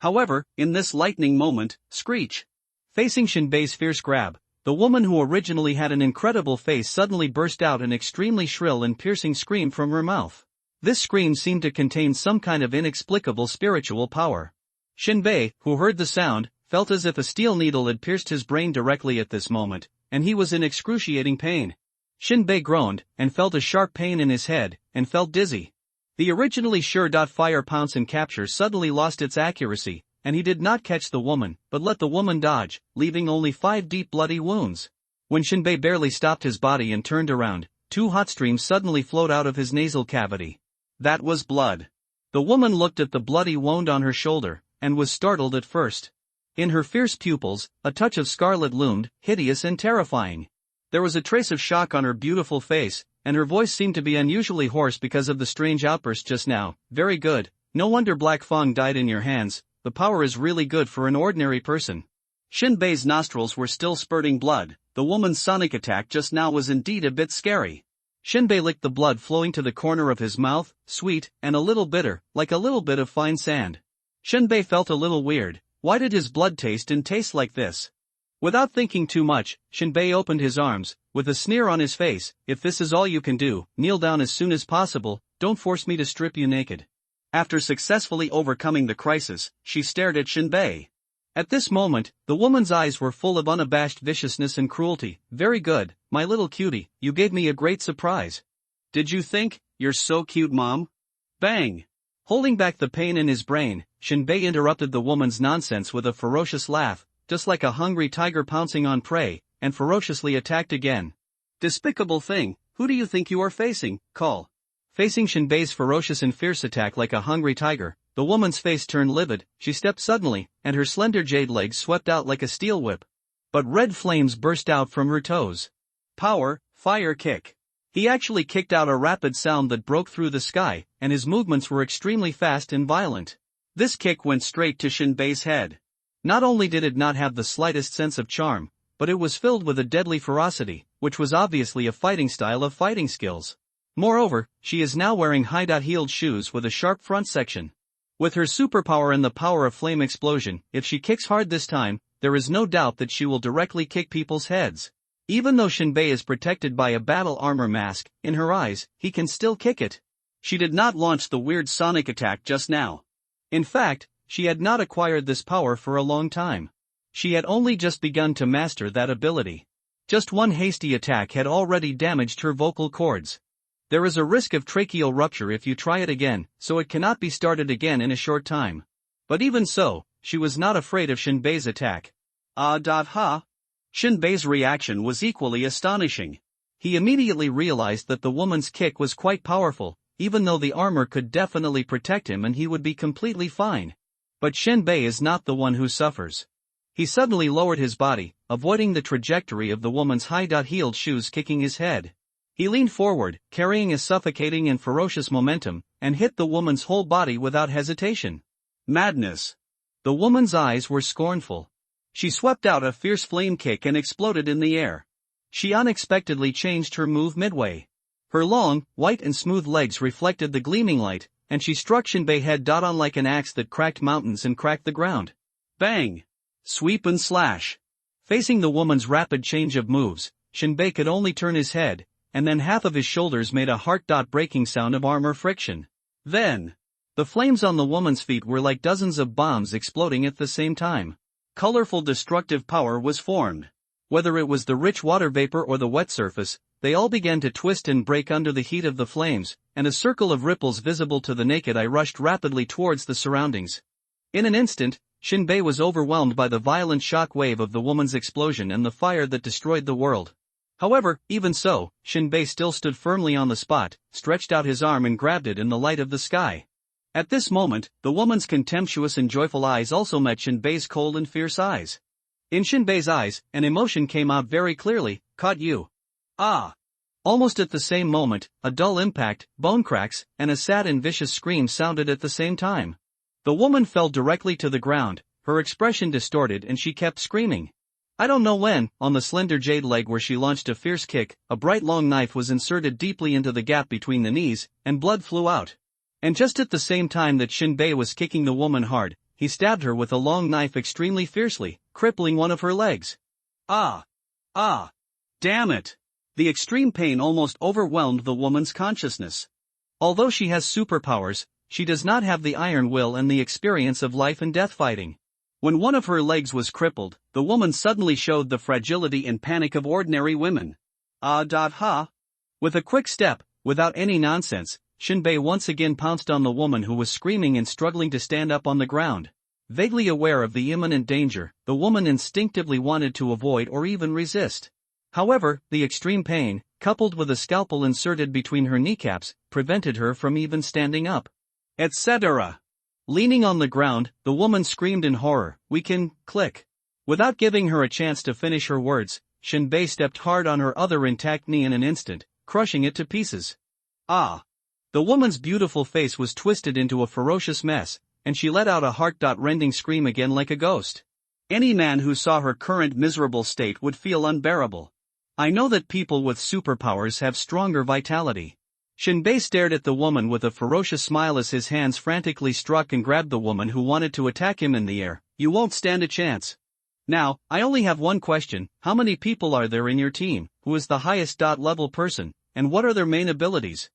However, in this lightning moment, screech! Facing Shenbei's fierce grab, the woman who originally had an incredible face suddenly burst out an extremely shrill and piercing scream from her mouth. This scream seemed to contain some kind of inexplicable spiritual power. Shenbei, who heard the sound, felt as if a steel needle had pierced his brain directly at this moment, and he was in excruciating pain. Shenbei groaned, and felt a sharp pain in his head, and felt dizzy. The originally sure-fire pounce and capture suddenly lost its accuracy, and he did not catch the woman, but let the woman dodge, leaving only 5 deep bloody wounds. When Shenbei barely stopped his body and turned around, 2 hot streams suddenly flowed out of his nasal cavity. That was blood. The woman looked at the bloody wound on her shoulder, and was startled at first. In her fierce pupils, a touch of scarlet loomed, hideous and terrifying. There was a trace of shock on her beautiful face, and her voice seemed to be unusually hoarse because of the strange outburst just now. Very good, no wonder Black Fang died in your hands, the power is really good for an ordinary person. Shenbei's nostrils were still spurting blood, the woman's sonic attack just now was indeed a bit scary. Shenbei licked the blood flowing to the corner of his mouth, sweet, and a little bitter, like a little bit of fine sand. Shenbei felt a little weird. Why did his blood taste like this? Without thinking too much, Shenbei opened his arms, with a sneer on his face. If this is all you can do, kneel down as soon as possible, don't force me to strip you naked. After successfully overcoming the crisis, she stared at Shenbei. At this moment, the woman's eyes were full of unabashed viciousness and cruelty. Very good, my little cutie, you gave me a great surprise. Did you think, you're so cute, Mom? Bang! Holding back the pain in his brain, Shenbei interrupted the woman's nonsense with a ferocious laugh. Just like a hungry tiger pouncing on prey, and ferociously attacked again. Despicable thing, who do you think you are facing, Call? Facing Shinbei's ferocious and fierce attack like a hungry tiger, the woman's face turned livid, she stepped suddenly, and her slender jade legs swept out like a steel whip. But red flames burst out from her toes. Power, fire kick. He actually kicked out a rapid sound that broke through the sky, and his movements were extremely fast and violent. This kick went straight to Shinbei's head. Not only did it not have the slightest sense of charm, but it was filled with a deadly ferocity, which was obviously a fighting style of fighting skills. Moreover, she is now wearing high-heeled shoes with a sharp front section. With her superpower and the power of flame explosion, if she kicks hard this time, there is no doubt that she will directly kick people's heads. Even though Shinbei is protected by a battle armor mask, in her eyes, he can still kick it. She did not launch the weird sonic attack just now. In fact, she had not acquired this power for a long time. She had only just begun to master that ability. Just one hasty attack had already damaged her vocal cords. There is a risk of tracheal rupture if you try it again, so it cannot be started again in a short time. But even so, she was not afraid of Shinbei's attack. Ha! Shinbei's reaction was equally astonishing. He immediately realized that the woman's kick was quite powerful, even though the armor could definitely protect him and he would be completely fine. But Shinbei is not the one who suffers. He suddenly lowered his body, avoiding the trajectory of the woman's high-heeled shoes kicking his head. He leaned forward, carrying a suffocating and ferocious momentum, and hit the woman's whole body without hesitation. Madness. The woman's eyes were scornful. She swept out a fierce flame kick and exploded in the air. She unexpectedly changed her move midway. Her long, white and smooth legs reflected the gleaming light, and she struck Shinbei head-on like an axe that cracked mountains and cracked the ground. Bang! Sweep and slash. Facing the woman's rapid change of moves, Shinbei could only turn his head, and then half of his shoulders made a heart-breaking sound of armor friction. Then, the flames on the woman's feet were like dozens of bombs exploding at the same time. Colorful destructive power was formed. Whether it was the rich water vapor or the wet surface, they all began to twist and break under the heat of the flames, and a circle of ripples visible to the naked eye rushed rapidly towards the surroundings. In an instant, Shinbei was overwhelmed by the violent shock wave of the woman's explosion and the fire that destroyed the world. However, even so, Shinbei still stood firmly on the spot, stretched out his arm and grabbed it in the light of the sky. At this moment, the woman's contemptuous and joyful eyes also met Shinbei's cold and fierce eyes. In Shinbei's eyes, an emotion came out very clearly, caught you. Ah! Almost at the same moment, a dull impact, bone cracks, and a sad and vicious scream sounded at the same time. The woman fell directly to the ground, her expression distorted and she kept screaming. I don't know when, on the slender jade leg where she launched a fierce kick, a bright long knife was inserted deeply into the gap between the knees, and blood flew out. And just at the same time that Shinbei was kicking the woman hard, he stabbed her with a long knife extremely fiercely, crippling one of her legs. Ah! Damn it! The extreme pain almost overwhelmed the woman's consciousness. Although she has superpowers, she does not have the iron will and the experience of life and death fighting. When one of her legs was crippled, the woman suddenly showed the fragility and panic of ordinary women. Ha! With a quick step, without any nonsense, Shinbei once again pounced on the woman who was screaming and struggling to stand up on the ground. Vaguely aware of the imminent danger, the woman instinctively wanted to avoid or even resist. However, the extreme pain, coupled with a scalpel inserted between her kneecaps, prevented her from even standing up. Etc. Leaning on the ground, the woman screamed in horror, "We can, click." Without giving her a chance to finish her words, Shinbei stepped hard on her other intact knee in an instant, crushing it to pieces. Ah! The woman's beautiful face was twisted into a ferocious mess, and she let out a heart-rending scream again like a ghost. Any man who saw her current miserable state would feel unbearable. I know that people with superpowers have stronger vitality. Shinbei stared at the woman with a ferocious smile as his hands frantically struck and grabbed the woman who wanted to attack him in the air. You won't stand a chance. Now, I only have one question, how many people are there in your team, who is the highest level person, and what are their main abilities?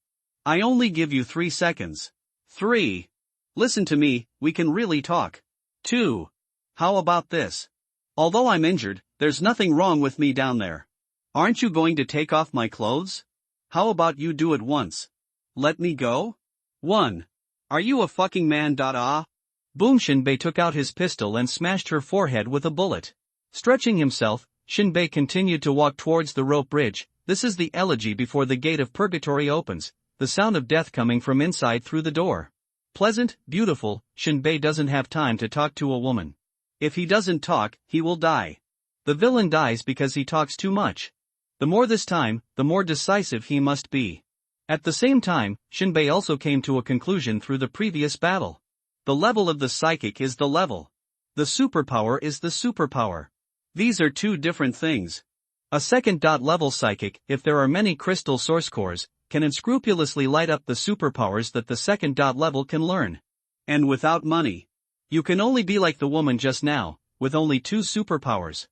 I only give you 3 seconds. 3. Listen to me, we can really talk. 2. How about this? Although I'm injured, there's nothing wrong with me down there. Aren't you going to take off my clothes? How about you do it once? Let me go? 1. Are you a fucking man? Boom! Shinbei took out his pistol and smashed her forehead with a bullet. Stretching himself, Shinbei continued to walk towards the rope bridge. This is the elegy before the gate of purgatory opens, the sound of death coming from inside through the door. Pleasant, beautiful, Shinbei doesn't have time to talk to a woman. If he doesn't talk, he will die. The villain dies because he talks too much. The more this time, the more decisive he must be. At the same time, Shinbei also came to a conclusion through the previous battle. The level of the psychic is the level. The superpower is the superpower. These are two different things. A second-level psychic, if there are many crystal source cores, can unscrupulously light up the superpowers that the second level can learn. And without money. You can only be like the woman just now, with only 2 superpowers.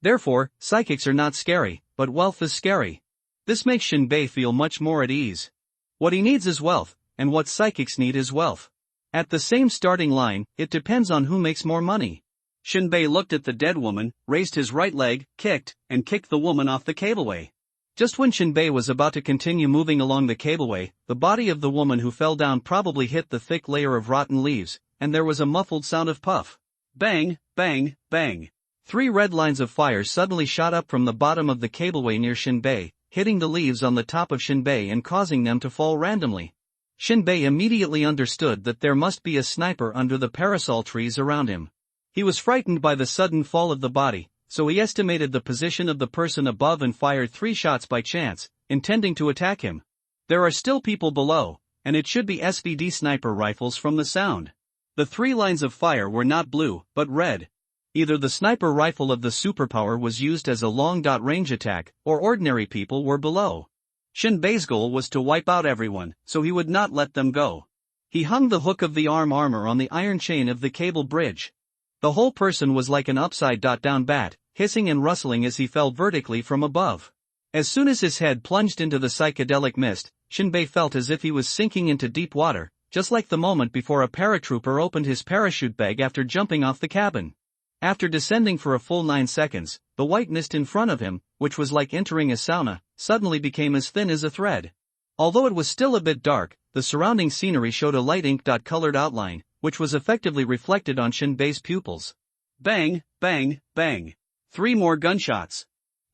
Therefore, psychics are not scary, but wealth is scary. This makes Shinbei feel much more at ease. What he needs is wealth, and what psychics need is wealth. At the same starting line, it depends on who makes more money. Shinbei looked at the dead woman, raised his right leg, kicked the woman off the cableway. Just when Shinbei was about to continue moving along the cableway, the body of the woman who fell down probably hit the thick layer of rotten leaves, and there was a muffled sound of puff. Bang, bang, bang. 3 red lines of fire suddenly shot up from the bottom of the cableway near Shinbei, hitting the leaves on the top of Shinbei and causing them to fall randomly. Shinbei immediately understood that there must be a sniper under the parasol trees around him. He was frightened by the sudden fall of the body, so he estimated the position of the person above and fired 3 shots by chance, intending to attack him. There are still people below, and it should be SVD sniper rifles from the sound. The 3 lines of fire were not blue, but red. Either the sniper rifle of the superpower was used as a long-range attack, or ordinary people were below. Shinbei's goal was to wipe out everyone, so he would not let them go. He hung the hook of the armor on the iron chain of the cable bridge. The whole person was like an upside-down bat, hissing and rustling as he fell vertically from above. As soon as his head plunged into the psychedelic mist, Shinbei felt as if he was sinking into deep water, just like the moment before a paratrooper opened his parachute bag after jumping off the cabin. After descending for a full 9 seconds, the white mist in front of him, which was like entering a sauna, suddenly became as thin as a thread. Although it was still a bit dark, the surrounding scenery showed a light ink-colored outline, which was effectively reflected on Shinbei's pupils. Bang, bang, bang. 3 more gunshots.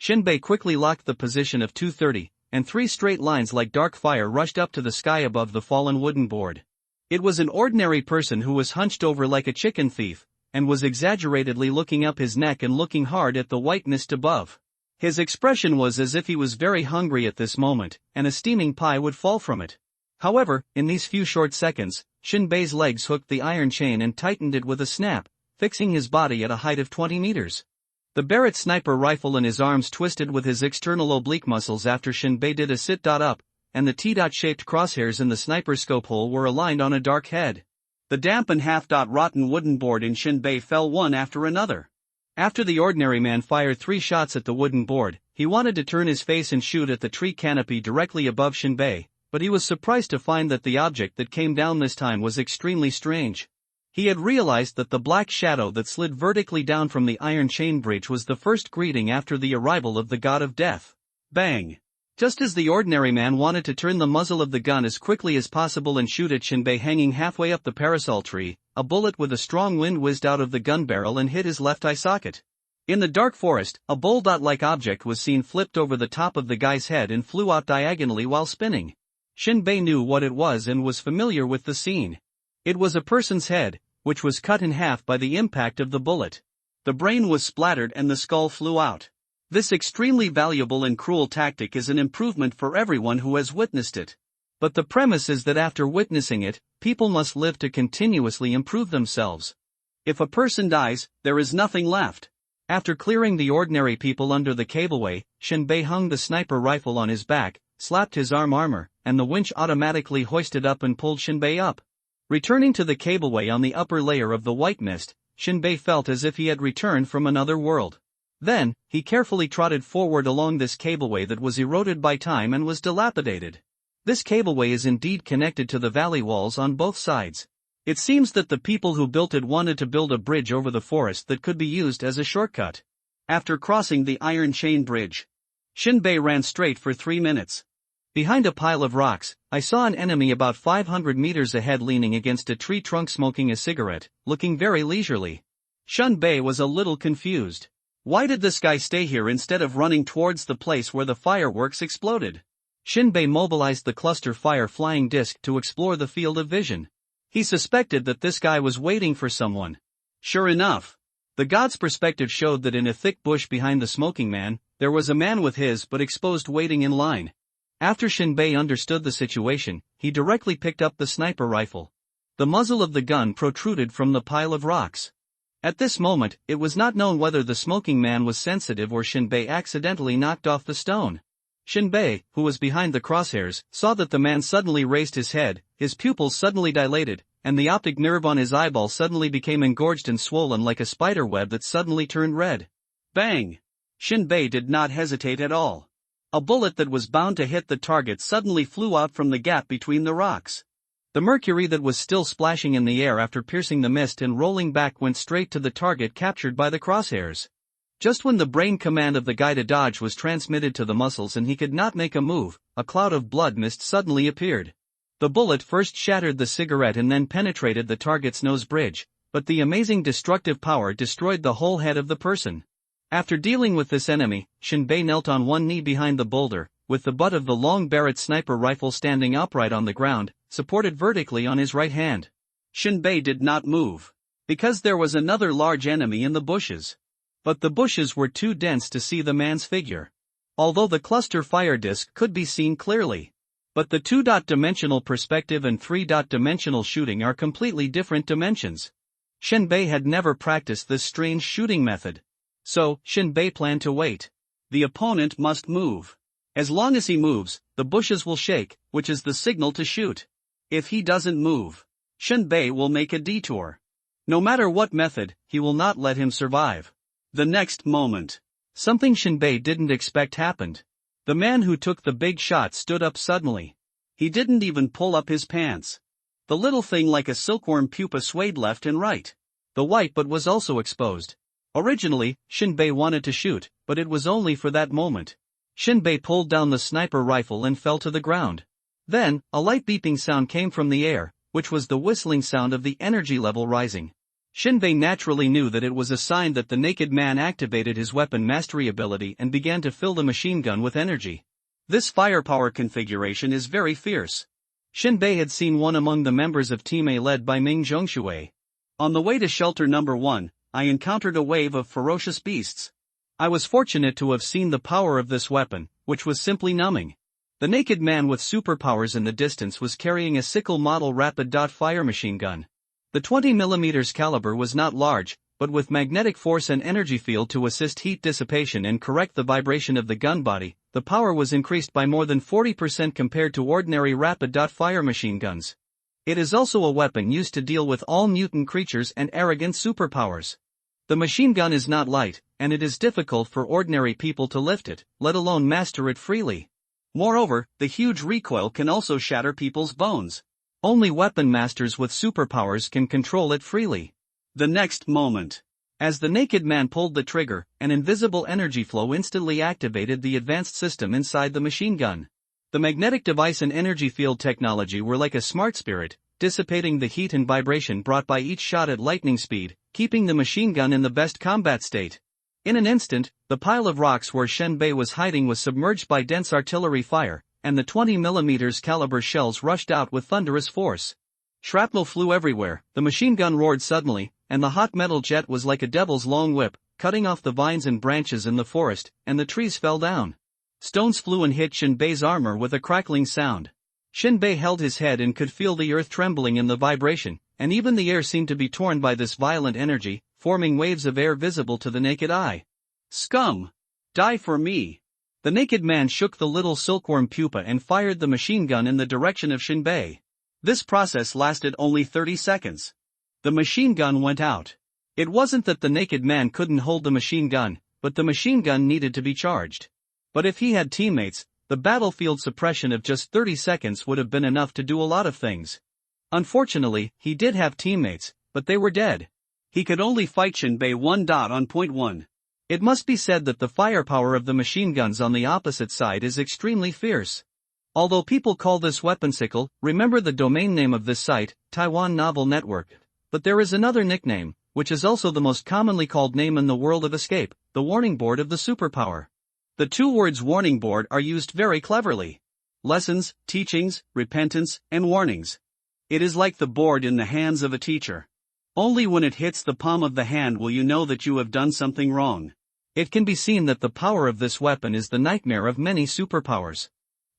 Shinbei quickly locked the position of 230, and 3 straight lines like dark fire rushed up to the sky above the fallen wooden board. It was an ordinary person who was hunched over like a chicken thief, and was exaggeratedly looking up his neck and looking hard at the white mist above. His expression was as if he was very hungry at this moment, and a steaming pie would fall from it. However, in these few short seconds, Shinbei's legs hooked the iron chain and tightened it with a snap, fixing his body at a height of 20 meters. The Barrett sniper rifle in his arms twisted with his external oblique muscles after Shinbei did a sit-up, and the T-shaped crosshairs in the sniper scope hole were aligned on a dark head. The damp and half-rotten wooden board in Shinbei fell one after another. After the ordinary man fired 3 shots at the wooden board, he wanted to turn his face and shoot at the tree canopy directly above Shinbei, but he was surprised to find that the object that came down this time was extremely strange. He had realized that the black shadow that slid vertically down from the iron chain bridge was the first greeting after the arrival of the god of death. Bang! Just as the ordinary man wanted to turn the muzzle of the gun as quickly as possible and shoot at Shinbei hanging halfway up the parasol tree, a bullet with a strong wind whizzed out of the gun barrel and hit his left eye socket. In the dark forest, a bowl-like object was seen flipped over the top of the guy's head and flew out diagonally while spinning. Shinbei knew what it was and was familiar with the scene. It was a person's head, which was cut in half by the impact of the bullet. The brain was splattered and the skull flew out. This extremely valuable and cruel tactic is an improvement for everyone who has witnessed it. But the premise is that after witnessing it, people must live to continuously improve themselves. If a person dies, there is nothing left. After clearing the ordinary people under the cableway, Shinbei hung the sniper rifle on his back, slapped his armor, and the winch automatically hoisted up and pulled Shinbei up. Returning to the cableway on the upper layer of the white mist, Shinbei felt as if he had returned from another world. Then, he carefully trotted forward along this cableway that was eroded by time and was dilapidated. This cableway is indeed connected to the valley walls on both sides. It seems that the people who built it wanted to build a bridge over the forest that could be used as a shortcut. After crossing the iron chain bridge, Shinbei ran straight for 3 minutes. Behind a pile of rocks, I saw an enemy about 500 meters ahead leaning against a tree trunk smoking a cigarette, looking very leisurely. Shinbei was a little confused. Why did this guy stay here instead of running towards the place where the fireworks exploded? Shinbei mobilized the cluster fire flying disc to explore the field of vision. He suspected that this guy was waiting for someone. Sure enough, the god's perspective showed that in a thick bush behind the smoking man, there was a man with his but exposed waiting in line. After Shinbei understood the situation, he directly picked up the sniper rifle. The muzzle of the gun protruded from the pile of rocks. At this moment, it was not known whether the smoking man was sensitive or Shinbei accidentally knocked off the stone. Shinbei, who was behind the crosshairs, saw that the man suddenly raised his head, his pupils suddenly dilated, and the optic nerve on his eyeball suddenly became engorged and swollen like a spider web that suddenly turned red. Bang! Shinbei did not hesitate at all. A bullet that was bound to hit the target suddenly flew out from the gap between the rocks. The mercury that was still splashing in the air after piercing the mist and rolling back went straight to the target captured by the crosshairs. Just when the brain command of the guy to dodge was transmitted to the muscles and he could not make a move, a cloud of blood mist suddenly appeared. The bullet first shattered the cigarette and then penetrated the target's nose bridge, but the amazing destructive power destroyed the whole head of the person. After dealing with this enemy, Shinbei knelt on one knee behind the boulder, with the butt of the long Barrett sniper rifle standing upright on the ground, supported vertically on his right hand. Shinbei did not move, because there was another large enemy in the bushes. But the bushes were too dense to see the man's figure. Although the cluster fire disc could be seen clearly. But the 2-dimensional perspective and 3-dimensional shooting are completely different dimensions. Shinbei had never practiced this strange shooting method. So, Shinbei planned to wait. The opponent must move. As long as he moves, the bushes will shake, which is the signal to shoot. If he doesn't move, Shinbei will make a detour. No matter what method, he will not let him survive. The next moment, something Shinbei didn't expect happened. The man who took the big shot stood up suddenly. He didn't even pull up his pants. The little thing like a silkworm pupa swayed left and right. The white butt was also exposed. Originally, Shinbei wanted to shoot, but it was only for that moment. Shinbei pulled down the sniper rifle and fell to the ground. Then, a light beeping sound came from the air, which was the whistling sound of the energy level rising. Shinbei naturally knew that it was a sign that the naked man activated his weapon mastery ability and began to fill the machine gun with energy. This firepower configuration is very fierce. Shinbei had seen one among the members of Team A led by Ming Zhongshui. On the way to shelter number 1, I encountered a wave of ferocious beasts. I was fortunate to have seen the power of this weapon, which was simply numbing. The naked man with superpowers in the distance was carrying a sickle model rapid-fire machine gun. The 20mm caliber was not large, but with magnetic force and energy field to assist heat dissipation and correct the vibration of the gun body, the power was increased by more than 40% compared to ordinary rapid-fire machine guns. It is also a weapon used to deal with all mutant creatures and arrogant superpowers. The machine gun is not light, and it is difficult for ordinary people to lift it, let alone master it freely. Moreover, the huge recoil can also shatter people's bones. Only weapon masters with superpowers can control it freely. The next moment, as the naked man pulled the trigger, an invisible energy flow instantly activated the advanced system inside the machine gun. The magnetic device and energy field technology were like a smart spirit, dissipating the heat and vibration brought by each shot at lightning speed, keeping the machine gun in the best combat state. In an instant, the pile of rocks where Shinbei was hiding was submerged by dense artillery fire, and the 20mm caliber shells rushed out with thunderous force. Shrapnel flew everywhere, the machine gun roared suddenly, and the hot metal jet was like a devil's long whip, cutting off the vines and branches in the forest, and the trees fell down. Stones flew and hit Shinbei's armor with a crackling sound. Shinbei held his head and could feel the earth trembling in the vibration, and even the air seemed to be torn by this violent energy, forming waves of air visible to the naked eye. Scum! Die for me! The naked man shook the little silkworm pupa and fired the machine gun in the direction of Shinbei. This process lasted only 30 seconds. The machine gun went out. It wasn't that the naked man couldn't hold the machine gun, but the machine gun needed to be charged. But if he had teammates, the battlefield suppression of just 30 seconds would have been enough to do a lot of things. Unfortunately, he did have teammates, but they were dead. He could only fight Shinbei on point 1. It must be said that the firepower of the machine guns on the opposite side is extremely fierce. Although people call this weapon sickle, remember the domain name of this site, Taiwan Novel Network. But there is another nickname, which is also the most commonly called name in the world of Escape, the warning board of the superpower. The two words warning board are used very cleverly. Lessons, teachings, repentance, and warnings. It is like the board in the hands of a teacher. Only when it hits the palm of the hand will you know that you have done something wrong. It can be seen that the power of this weapon is the nightmare of many superpowers.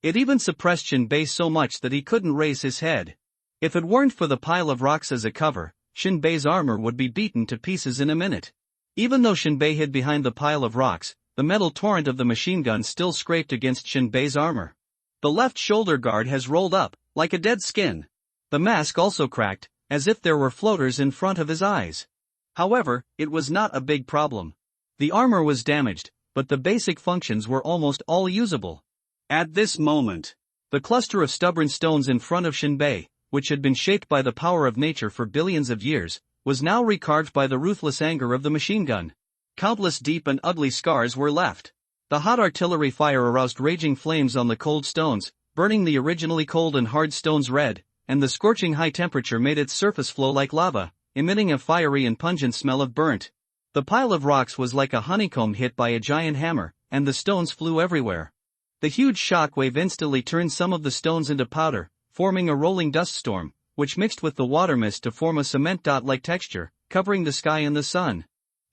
It even suppressed Shinbei so much that he couldn't raise his head. If it weren't for the pile of rocks as a cover, Shinbei's armor would be beaten to pieces in a minute. Even though Shinbei hid behind the pile of rocks, the metal torrent of the machine gun still scraped against Shinbei's armor. The left shoulder guard has rolled up, like a dead skin. The mask also cracked, as if there were floaters in front of his eyes. However, it was not a big problem. The armor was damaged, but the basic functions were almost all usable. At this moment, the cluster of stubborn stones in front of Shinbei, which had been shaped by the power of nature for billions of years, was now recarved by the ruthless anger of the machine gun. Countless deep and ugly scars were left. The hot artillery fire aroused raging flames on the cold stones, burning the originally cold and hard stones red, and the scorching high temperature made its surface flow like lava, emitting a fiery and pungent smell of burnt. The pile of rocks was like a honeycomb hit by a giant hammer, and the stones flew everywhere. The huge shock wave instantly turned some of the stones into powder, forming a rolling dust storm, which mixed with the water mist to form a cement dot-like texture, covering the sky and the sun.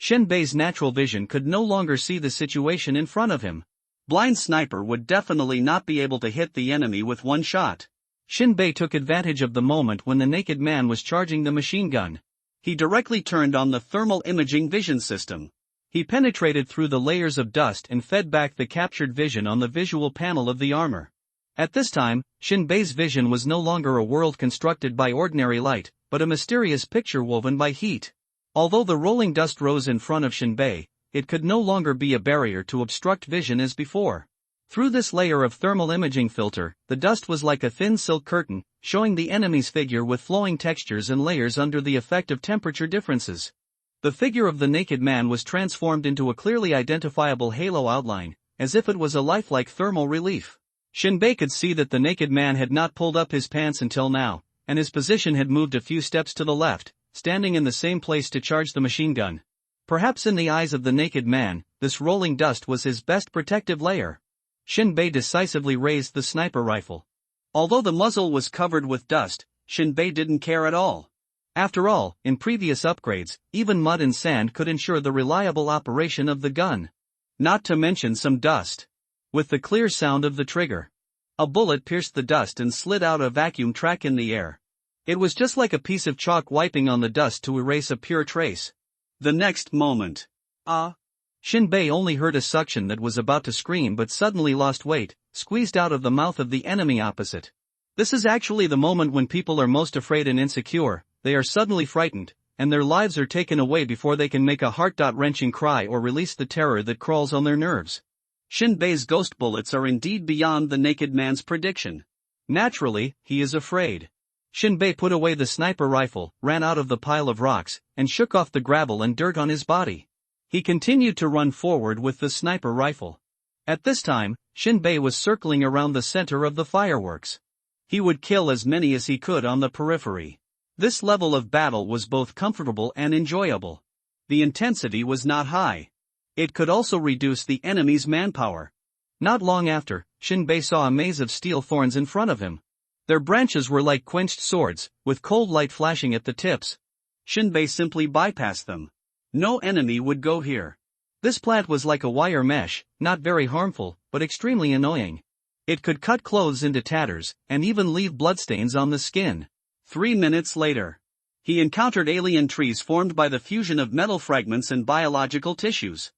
Shinbei's natural vision could no longer see the situation in front of him. Blind sniper would definitely not be able to hit the enemy with one shot. Shinbei took advantage of the moment when the naked man was charging the machine gun. He directly turned on the thermal imaging vision system. He penetrated through the layers of dust and fed back the captured vision on the visual panel of the armor. At this time, Shinbei's vision was no longer a world constructed by ordinary light, but a mysterious picture woven by heat. Although the rolling dust rose in front of Shinbei, it could no longer be a barrier to obstruct vision as before. Through this layer of thermal imaging filter, the dust was like a thin silk curtain, showing the enemy's figure with flowing textures and layers under the effect of temperature differences. The figure of the naked man was transformed into a clearly identifiable halo outline, as if it was a lifelike thermal relief. Shinbei could see that the naked man had not pulled up his pants until now, and his position had moved a few steps to the left, standing in the same place to charge the machine gun. Perhaps in the eyes of the naked man, this rolling dust was his best protective layer. Shinbei decisively raised the sniper rifle. Although the muzzle was covered with dust, Shinbei didn't care at all. After all, in previous upgrades, even mud and sand could ensure the reliable operation of the gun. Not to mention some dust. With the clear sound of the trigger, a bullet pierced the dust and slid out a vacuum track in the air. It was just like a piece of chalk wiping on the dust to erase a pure trace. The next moment, Shinbei only heard a suction that was about to scream but suddenly lost weight, squeezed out of the mouth of the enemy opposite. This is actually the moment when people are most afraid and insecure. They are suddenly frightened, and their lives are taken away before they can make a heart-wrenching cry or release the terror that crawls on their nerves. Shinbei's ghost bullets are indeed beyond the naked man's prediction. Naturally, he is afraid. Shinbei put away the sniper rifle, ran out of the pile of rocks, and shook off the gravel and dirt on his body. He continued to run forward with the sniper rifle. At this time, Shinbei was circling around the center of the fireworks. He would kill as many as he could on the periphery. This level of battle was both comfortable and enjoyable. The intensity was not high. It could also reduce the enemy's manpower. Not long after, Shinbei saw a maze of steel thorns in front of him. Their branches were like quenched swords, with cold light flashing at the tips. Shinbei simply bypassed them. No enemy would go here. This plant was like a wire mesh, not very harmful, but extremely annoying. It could cut clothes into tatters, and even leave bloodstains on the skin. 3 minutes later, he encountered alien trees formed by the fusion of metal fragments and biological tissues.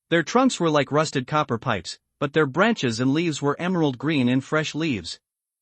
Their trunks were like rusted copper pipes, but their branches and leaves were emerald green in fresh leaves.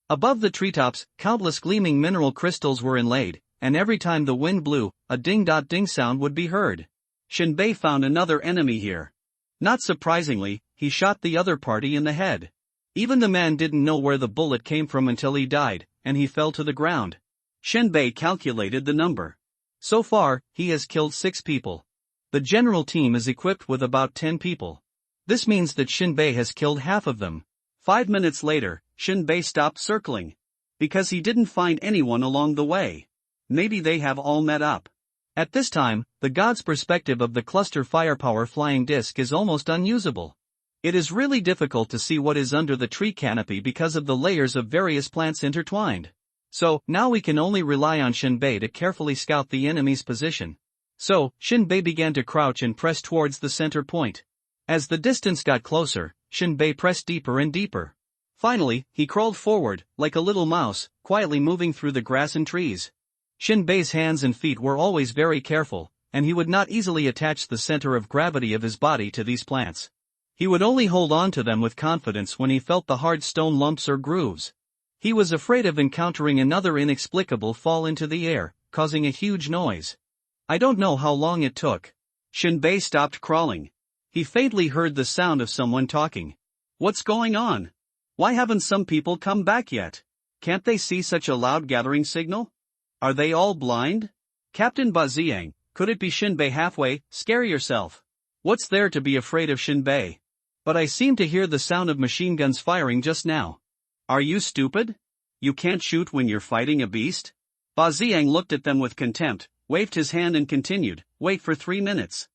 Above the treetops, countless gleaming mineral crystals were inlaid, and every time the wind blew, a ding-dot-ding sound would be heard. Shinbei found another enemy here. Not surprisingly, he shot the other party in the head. Even the man didn't know where the bullet came from until he died, and he fell to the ground. Shinbei calculated the number. So far, he has killed 6 people. The general team is equipped with about 10 people. This means that Shinbei has killed half of them. 5 minutes later, Shinbei stopped circling. Because he didn't find anyone along the way. Maybe they have all met up. At this time, the god's perspective of the cluster firepower flying disc is almost unusable. It is really difficult to see what is under the tree canopy because of the layers of various plants intertwined. So, now we can only rely on Shinbei to carefully scout the enemy's position. So, Shinbei began to crouch and press towards the center point. As the distance got closer, Shinbei pressed deeper and deeper. Finally, he crawled forward, like a little mouse, quietly moving through the grass and trees. Shinbei's hands and feet were always very careful, and he would not easily attach the center of gravity of his body to these plants. He would only hold on to them with confidence when he felt the hard stone lumps or grooves. He was afraid of encountering another inexplicable fall into the air, causing a huge noise. I don't know how long it took. Shinbei stopped crawling. He faintly heard the sound of someone talking. What's going on? Why haven't some people come back yet? Can't they see such a loud gathering signal? Are they all blind? Captain Baziang, could it be Shinbei halfway? Scare yourself. What's there to be afraid of Shinbei? But I seem to hear the sound of machine guns firing just now. Are you stupid? You can't shoot when you're fighting a beast? Baziang looked at them with contempt, waved his hand and continued, wait for 3 minutes.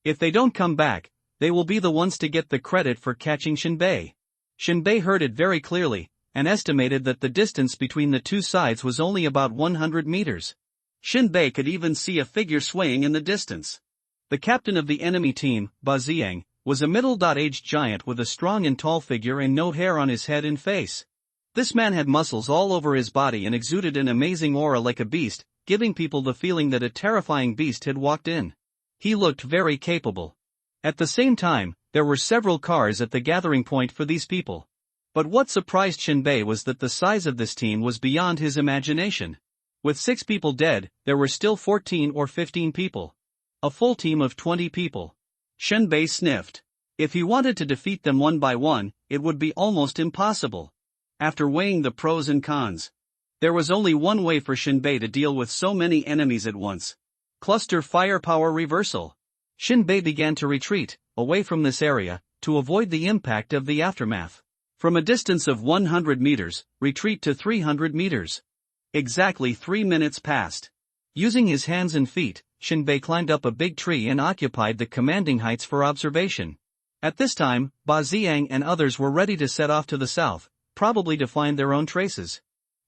If they don't come back, they will be the ones to get the credit for catching Shinbei. Shinbei heard it very clearly, and estimated that the distance between the two sides was only about 100 meters. Shinbei could even see a figure swaying in the distance. The captain of the enemy team, Baziang, was a middle-aged giant with a strong and tall figure and no hair on his head and face. This man had muscles all over his body and exuded an amazing aura like a beast, giving people the feeling that a terrifying beast had walked in. He looked very capable. At the same time, there were several cars at the gathering point for these people. But what surprised Shinbei was that the size of this team was beyond his imagination. With 6 people dead, there were still 14 or 15 people. A full team of 20 people. Shinbei sniffed. If he wanted to defeat them one by one, it would be almost impossible. After weighing the pros and cons, there was only one way for Shinbei to deal with so many enemies at once. Cluster firepower reversal. Shinbei began to retreat, away from this area, to avoid the impact of the aftermath. From a distance of 100 meters, retreat to 300 meters. Exactly 3 minutes passed. Using his hands and feet, Shinbei climbed up a big tree and occupied the commanding heights for observation. At this time, Baziang and others were ready to set off to the south, probably to find their own traces.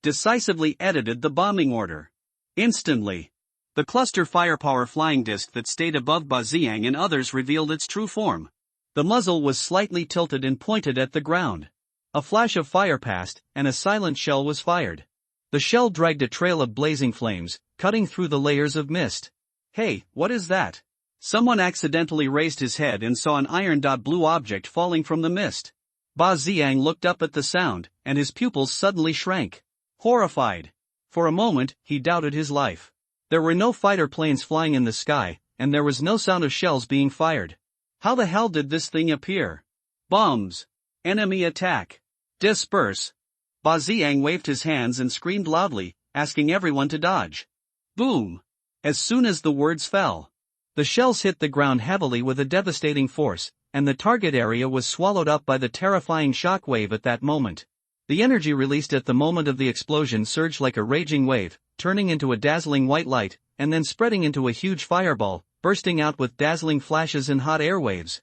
Decisively edited the bombing order. Instantly. The cluster firepower flying disc that stayed above Baziang and others revealed its true form. The muzzle was slightly tilted and pointed at the ground. A flash of fire passed, and a silent shell was fired. The shell dragged a trail of blazing flames, cutting through the layers of mist. Hey, what is that? Someone accidentally raised his head and saw an iron-blue object falling from the mist. Baziang looked up at the sound, and his pupils suddenly shrank. Horrified. For a moment, he doubted his life. There were no fighter planes flying in the sky, and there was no sound of shells being fired. How the hell did this thing appear? Bombs. Enemy attack. Disperse. Baziang waved his hands and screamed loudly, asking everyone to dodge. Boom. As soon as the words fell, the shells hit the ground heavily with a devastating force, and the target area was swallowed up by the terrifying shock wave at that moment. The energy released at the moment of the explosion surged like a raging wave, turning into a dazzling white light, and then spreading into a huge fireball, bursting out with dazzling flashes and hot air waves.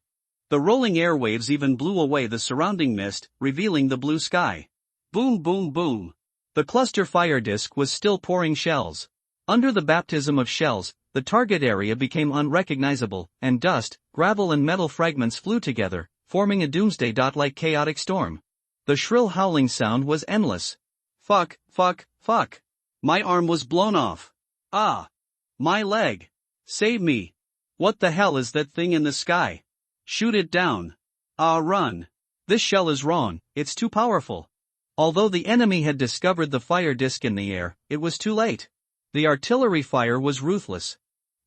The rolling air waves even blew away the surrounding mist, revealing the blue sky. Boom boom boom. The cluster fire disc was still pouring shells. Under the baptism of shells, the target area became unrecognizable, and dust, gravel and metal fragments flew together, forming a doomsday-like chaotic storm. The shrill howling sound was endless. Fuck, fuck, fuck. My arm was blown off. Ah. My leg. Save me. What the hell is that thing in the sky? Shoot it down. Ah, run. This shell is wrong, it's too powerful. Although the enemy had discovered the fire disc in the air, it was too late. The artillery fire was ruthless.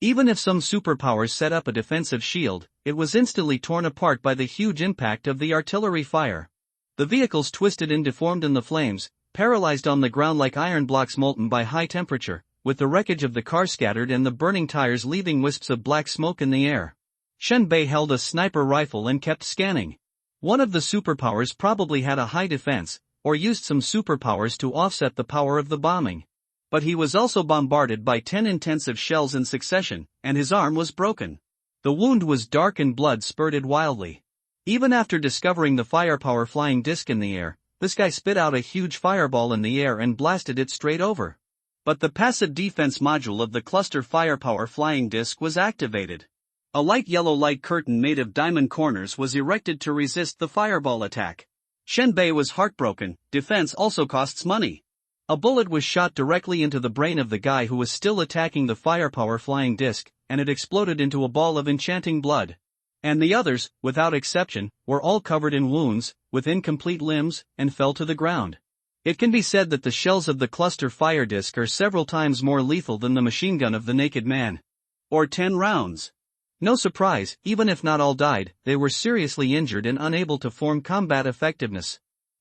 Even if some superpowers set up a defensive shield, it was instantly torn apart by the huge impact of the artillery fire. The vehicles twisted and deformed in the flames, paralyzed on the ground like iron blocks molten by high temperature, with the wreckage of the car scattered and the burning tires leaving wisps of black smoke in the air. Shinbei held a sniper rifle and kept scanning. One of the superpowers probably had a high defense, or used some superpowers to offset the power of the bombing. But he was also bombarded by 10 intensive shells in succession, and his arm was broken. The wound was dark and blood spurted wildly. Even after discovering the firepower flying disc in the air, this guy spit out a huge fireball in the air and blasted it straight over. But the passive defense module of the cluster firepower flying disc was activated. A light yellow light curtain made of diamond corners was erected to resist the fireball attack. Shenbei was heartbroken. Defense also costs money. A bullet was shot directly into the brain of the guy who was still attacking the firepower flying disc, and it exploded into a ball of enchanting blood. And the others, without exception, were all covered in wounds, with incomplete limbs, and fell to the ground. It can be said that the shells of the cluster fire disc are several times more lethal than the machine gun of the naked man. Or 10 rounds. No surprise, even if not all died, they were seriously injured and unable to form combat effectiveness.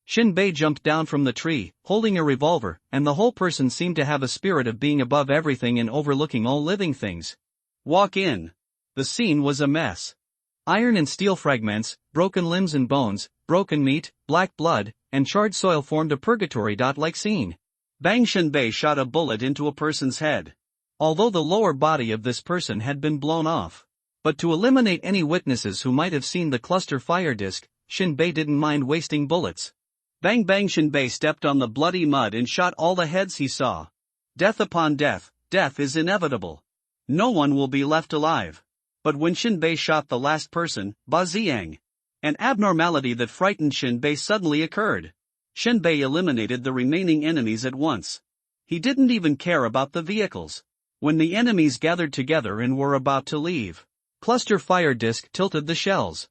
Shinbei jumped down from the tree, holding a revolver, and the whole person seemed to have a spirit of being above everything and overlooking all living things. Walk in. The scene was a mess. Iron and steel fragments, broken limbs and bones, broken meat, black blood, and charred soil formed a purgatory-like scene. Bang! Shinbei shot a bullet into a person's head. Although the lower body of this person had been blown off. But to eliminate any witnesses who might have seen the cluster fire disc, Shinbei didn't mind wasting bullets. Bang bang! Shinbei stepped on the bloody mud and shot all the heads he saw. Death upon death, death is inevitable. No one will be left alive. But when Shinbei shot the last person, Ba Ziang, an abnormality that frightened Shinbei suddenly occurred. Shinbei eliminated the remaining enemies at once. He didn't even care about the vehicles. When the enemies gathered together and were about to leave, cluster fire disc tilted the shells.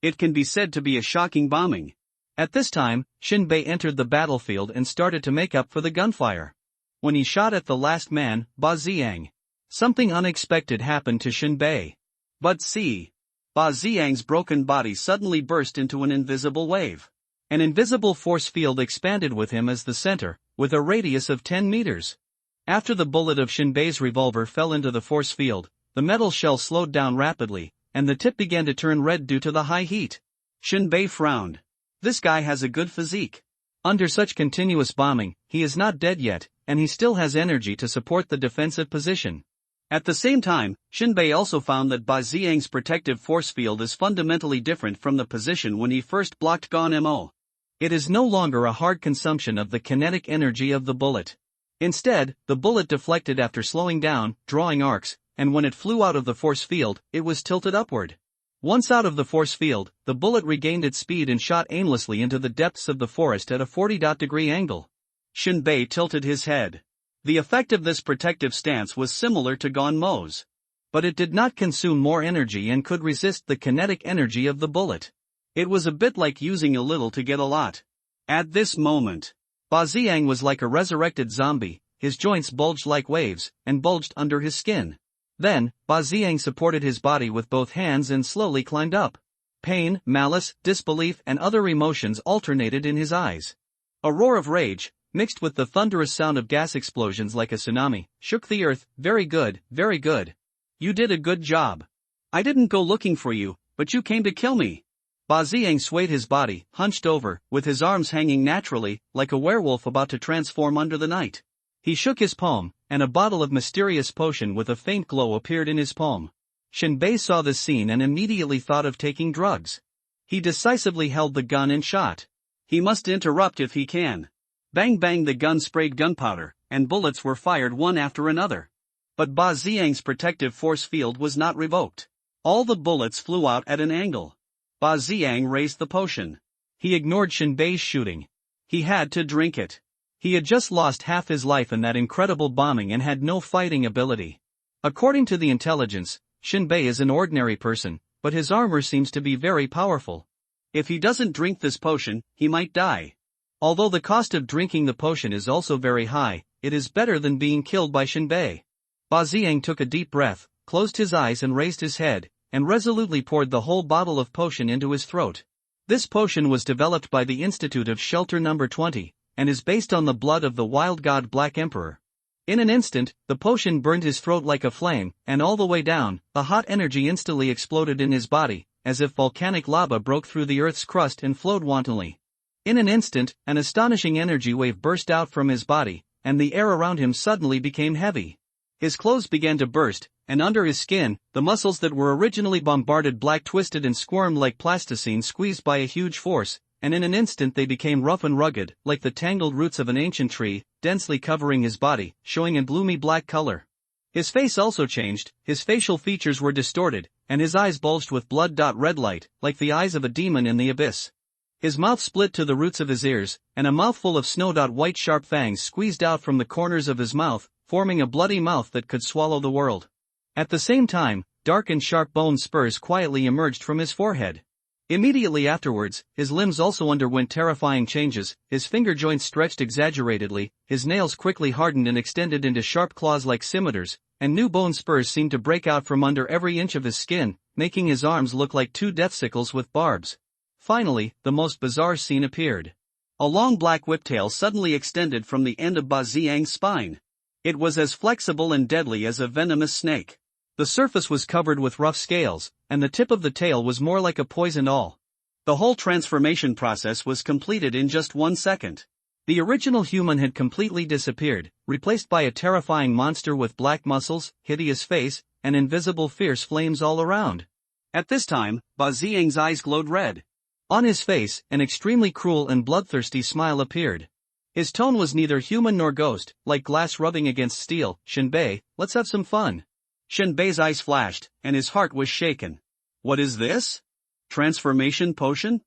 It can be said to be a shocking bombing. At this time, Shinbei entered the battlefield and started to make up for the gunfire. When he shot at the last man, Ba Ziang, something unexpected happened to Shinbei. But see, Ba Ziang's broken body suddenly burst into an invisible wave. An invisible force field expanded with him as the center, with a radius of 10 meters. After the bullet of Shinbei's revolver fell into the force field, the metal shell slowed down rapidly, and the tip began to turn red due to the high heat. Shinbei frowned. This guy has a good physique. Under such continuous bombing, he is not dead yet, and he still has energy to support the defensive position. At the same time, Shinbei also found that Ba Ziang's protective force field is fundamentally different from the position when he first blocked Gon Mo. It is no longer a hard consumption of the kinetic energy of the bullet. Instead, the bullet deflected after slowing down, drawing arcs, and when it flew out of the force field, it was tilted upward. Once out of the force field, the bullet regained its speed and shot aimlessly into the depths of the forest at a 40-degree angle. Shinbei tilted his head. The effect of this protective stance was similar to Gon Mo's. But it did not consume more energy and could resist the kinetic energy of the bullet. It was a bit like using a little to get a lot. At this moment, Ba Ziang was like a resurrected zombie, his joints bulged like waves, and bulged under his skin. Then, Ba Ziang supported his body with both hands and slowly climbed up. Pain, malice, disbelief and other emotions alternated in his eyes. A roar of rage, mixed with the thunderous sound of gas explosions like a tsunami, shook the earth. Very good, very good. You did a good job. I didn't go looking for you, but you came to kill me. Ba Ziang swayed his body, hunched over, with his arms hanging naturally, like a werewolf about to transform under the night. He shook his palm, and a bottle of mysterious potion with a faint glow appeared in his palm. Shinbei saw this scene and immediately thought of taking drugs. He decisively held the gun and shot. He must interrupt if he can. Bang bang! The gun sprayed gunpowder, and bullets were fired one after another. But Ba Ziang's protective force field was not revoked. All the bullets flew out at an angle. Ba Ziang raised the potion. He ignored Shinbei's shooting. He had to drink it. He had just lost half his life in that incredible bombing and had no fighting ability. According to the intelligence, Shinbei is an ordinary person, but his armor seems to be very powerful. If he doesn't drink this potion, he might die. Although the cost of drinking the potion is also very high, it is better than being killed by Shinbei. Ba Ziang took a deep breath, closed his eyes and raised his head, and resolutely poured the whole bottle of potion into his throat. This potion was developed by the Institute of Shelter No. 20, and is based on the blood of the wild god Black Emperor. In an instant, the potion burned his throat like a flame, and all the way down, the hot energy instantly exploded in his body, as if volcanic lava broke through the earth's crust and flowed wantonly. In an instant, an astonishing energy wave burst out from his body, and the air around him suddenly became heavy. His clothes began to burst, and under his skin, the muscles that were originally bombarded black twisted and squirmed like plasticine squeezed by a huge force, and in an instant they became rough and rugged, like the tangled roots of an ancient tree, densely covering his body, showing a gloomy black color. His face also changed, his facial features were distorted, and his eyes bulged with blood-red light, like the eyes of a demon in the abyss. His mouth split to the roots of his ears, and a mouthful of snow-white sharp fangs squeezed out from the corners of his mouth, forming a bloody mouth that could swallow the world. At the same time, dark and sharp bone spurs quietly emerged from his forehead. Immediately afterwards, his limbs also underwent terrifying changes, his finger joints stretched exaggeratedly, his nails quickly hardened and extended into sharp claws like scimitars, and new bone spurs seemed to break out from under every inch of his skin, making his arms look like two death sickles with barbs. Finally, the most bizarre scene appeared. A long black whiptail suddenly extended from the end of Ba Xiang's spine. It was as flexible and deadly as a venomous snake. The surface was covered with rough scales, and the tip of the tail was more like a poisoned awl. The whole transformation process was completed in just 1 second. The original human had completely disappeared, replaced by a terrifying monster with black muscles, hideous face, and invisible fierce flames all around. At this time, Ba Xiang's eyes glowed red. On his face, an extremely cruel and bloodthirsty smile appeared. His tone was neither human nor ghost, like glass rubbing against steel. "Shinbei, let's have some fun." Shinbei's eyes flashed, and his heart was shaken. What is this? Transformation potion?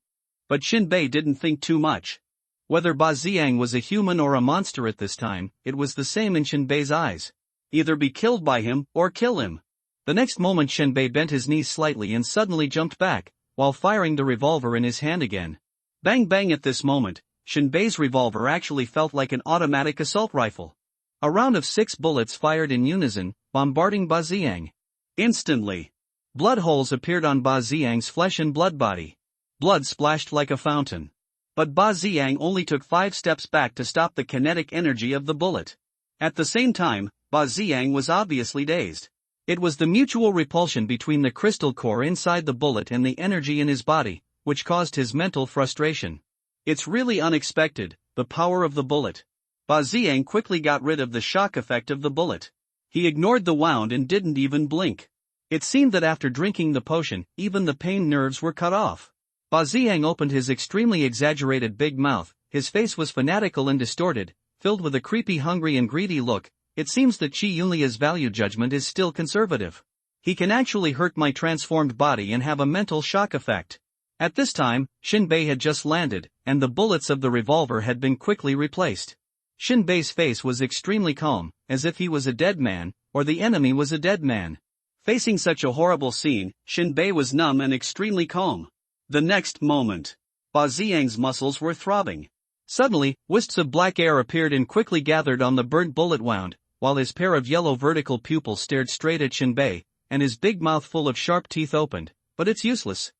But Shinbei didn't think too much. Whether Ba Xiang was a human or a monster at this time, it was the same in Shinbei's eyes. Either be killed by him, or kill him. The next moment Shinbei bent his knees slightly and suddenly jumped back, while firing the revolver in his hand again. Bang bang! At this moment, Shinbei's revolver actually felt like an automatic assault rifle. A round of 6 bullets fired in unison, bombarding Ba Xiang. Instantly, blood holes appeared on Ba Xiang's flesh and blood body. Blood splashed like a fountain. But Ba Xiang only took 5 steps back to stop the kinetic energy of the bullet. At the same time, Ba Xiang was obviously dazed. It was the mutual repulsion between the crystal core inside the bullet and the energy in his body, which caused his mental frustration. It's really unexpected, the power of the bullet. Ba Xiang quickly got rid of the shock effect of the bullet. He ignored the wound and didn't even blink. It seemed that after drinking the potion, even the pain nerves were cut off. Ba Xiang opened his extremely exaggerated big mouth, his face was fanatical and distorted, filled with a creepy, hungry and greedy look. It seems that Qi Yunlia's value judgment is still conservative. He can actually hurt my transformed body and have a mental shock effect. At this time, Shinbei had just landed, and the bullets of the revolver had been quickly replaced. Shinbei's face was extremely calm, as if he was a dead man, or the enemy was a dead man. Facing such a horrible scene, Shinbei was numb and extremely calm. The next moment, Ba Xiang's muscles were throbbing. Suddenly, wisps of black air appeared and quickly gathered on the burnt bullet wound, while his pair of yellow vertical pupils stared straight at Shinbei, and his big mouth full of sharp teeth opened. But it's useless.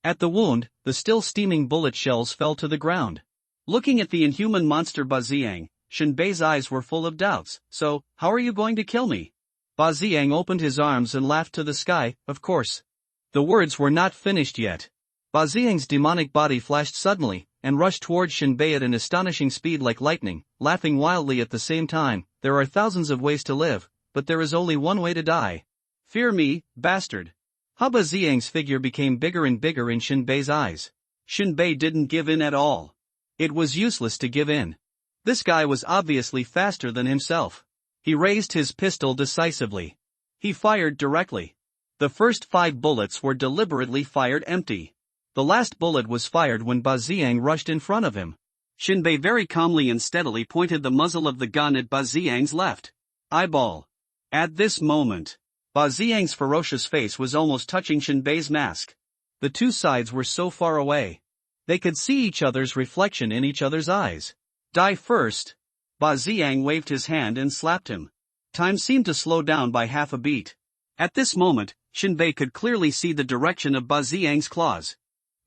At the wound, the still steaming bullet shells fell to the ground. Looking at the inhuman monster Ba Xiang, Shinbei's eyes were full of doubts. "So, how are you going to kill me?" Ba Xiang opened his arms and laughed to the sky. "Of course." The words were not finished yet. Ba Xiang's demonic body flashed suddenly, and rushed towards Shinbei at an astonishing speed like lightning, laughing wildly at the same time. "There are thousands of ways to live, but there is only one way to die. Fear me, bastard." Ba Xiang's figure became bigger and bigger in Shinbei's eyes. Shinbei didn't give in at all. It was useless to give in. This guy was obviously faster than himself. He raised his pistol decisively. He fired directly. The first 5 bullets were deliberately fired empty. The last bullet was fired when Ba Xiang rushed in front of him. Shinbei very calmly and steadily pointed the muzzle of the gun at Ba Xiang's left eyeball. At this moment, Ba Xiang's ferocious face was almost touching Shinbei's mask. The two sides were so far away. They could see each other's reflection in each other's eyes. "Die first." Ba Xiang waved his hand and slapped him. Time seemed to slow down by half a beat. At this moment, Shinbei could clearly see the direction of Ba Xiang's claws.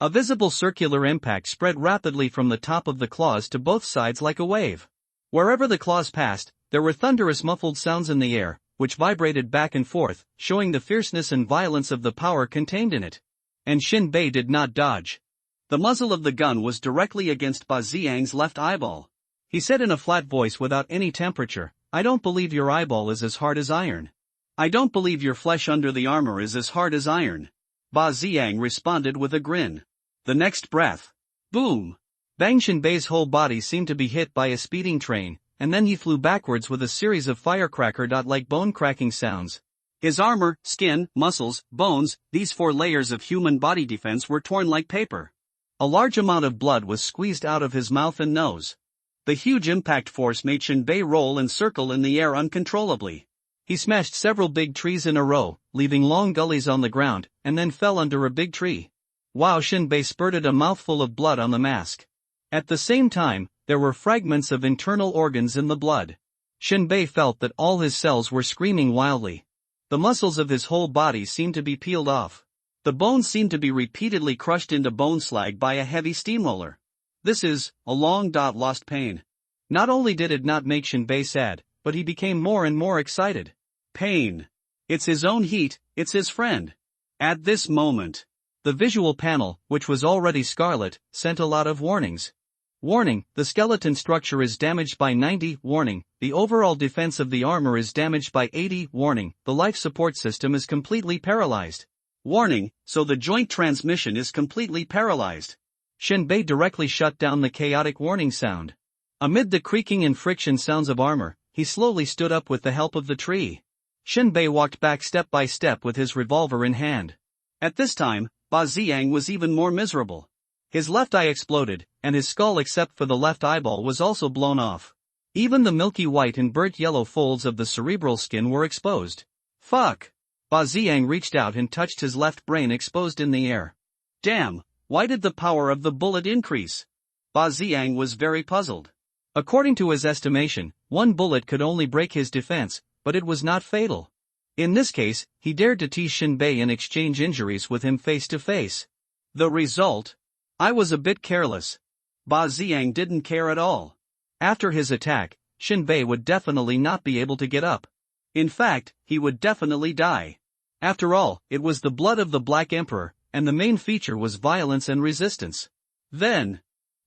A visible circular impact spread rapidly from the top of the claws to both sides like a wave. Wherever the claws passed, there were thunderous muffled sounds in the air, which vibrated back and forth, showing the fierceness and violence of the power contained in it. And Shinbei did not dodge. The muzzle of the gun was directly against Ba Xiang's left eyeball. He said in a flat voice without any temperature, "I don't believe your eyeball is as hard as iron. I don't believe your flesh under the armor is as hard as iron." Ba Ziyang responded with a grin. The next breath. Boom! Bang Shinbei's whole body seemed to be hit by a speeding train, and then he flew backwards with a series of firecracker-like bone-cracking sounds. His armor, skin, muscles, bones, these 4 layers of human body defense were torn like paper. A large amount of blood was squeezed out of his mouth and nose. The huge impact force made Shinbei roll and circle in the air uncontrollably. He smashed several big trees in a row, leaving long gullies on the ground, and then fell under a big tree. Wow! Shinbei spurted a mouthful of blood on the mask. At the same time, there were fragments of internal organs in the blood. Shinbei felt that all his cells were screaming wildly. The muscles of his whole body seemed to be peeled off. The bones seemed to be repeatedly crushed into bone slag by a heavy steamroller. This is a long-lost pain. Not only did it not make Shinbei sad, but he became more and more excited. Pain. It's his own heat, it's his friend. At this moment, the visual panel, which was already scarlet, sent a lot of warnings. Warning, the skeleton structure is damaged by 90. Warning, the overall defense of the armor is damaged by 80. Warning, the life support system is completely paralyzed. Warning, so the joint transmission is completely paralyzed. Shinbei directly shut down the chaotic warning sound. Amid the creaking and friction sounds of armor, he slowly stood up with the help of the tree. Shinbei walked back step by step with his revolver in hand. At this time, Ba Ziyang was even more miserable. His left eye exploded, and his skull except for the left eyeball was also blown off. Even the milky white and burnt yellow folds of the cerebral skin were exposed. Fuck! Ba Ziyang reached out and touched his left brain exposed in the air. Damn, why did the power of the bullet increase? Ba Ziyang was very puzzled. According to his estimation, 1 bullet could only break his defense, but it was not fatal. In this case, he dared to tease Shinbei and exchange injuries with him face to face. The result? I was a bit careless. Ba Ziyang didn't care at all. After his attack, Shinbei would definitely not be able to get up. In fact, he would definitely die. After all, it was the blood of the Black Emperor, and the main feature was violence and resistance. Then,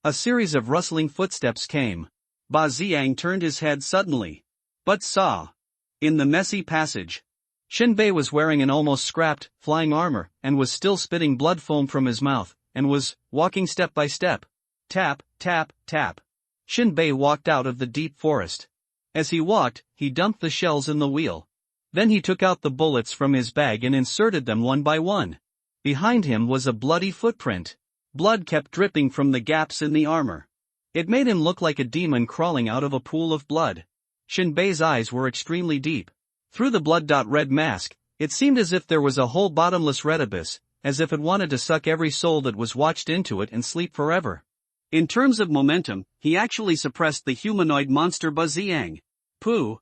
a series of rustling footsteps came. Ba Ziyang turned his head suddenly. But saw. In the messy passage, Shinbei was wearing an almost scrapped, flying armor, and was still spitting blood foam from his mouth, and was walking step by step. Tap, tap, tap. Shinbei walked out of the deep forest. As he walked, he dumped the shells in the wheel. Then he took out the bullets from his bag and inserted them one by one. Behind him was a bloody footprint. Blood kept dripping from the gaps in the armor. It made him look like a demon crawling out of a pool of blood. Shinbei's eyes were extremely deep. Through the blood-red mask, it seemed as if there was a whole bottomless red abyss, as if it wanted to suck every soul that was watched into it and sleep forever. In terms of momentum, he actually suppressed the humanoid monster Ba Ziyang. Pooh!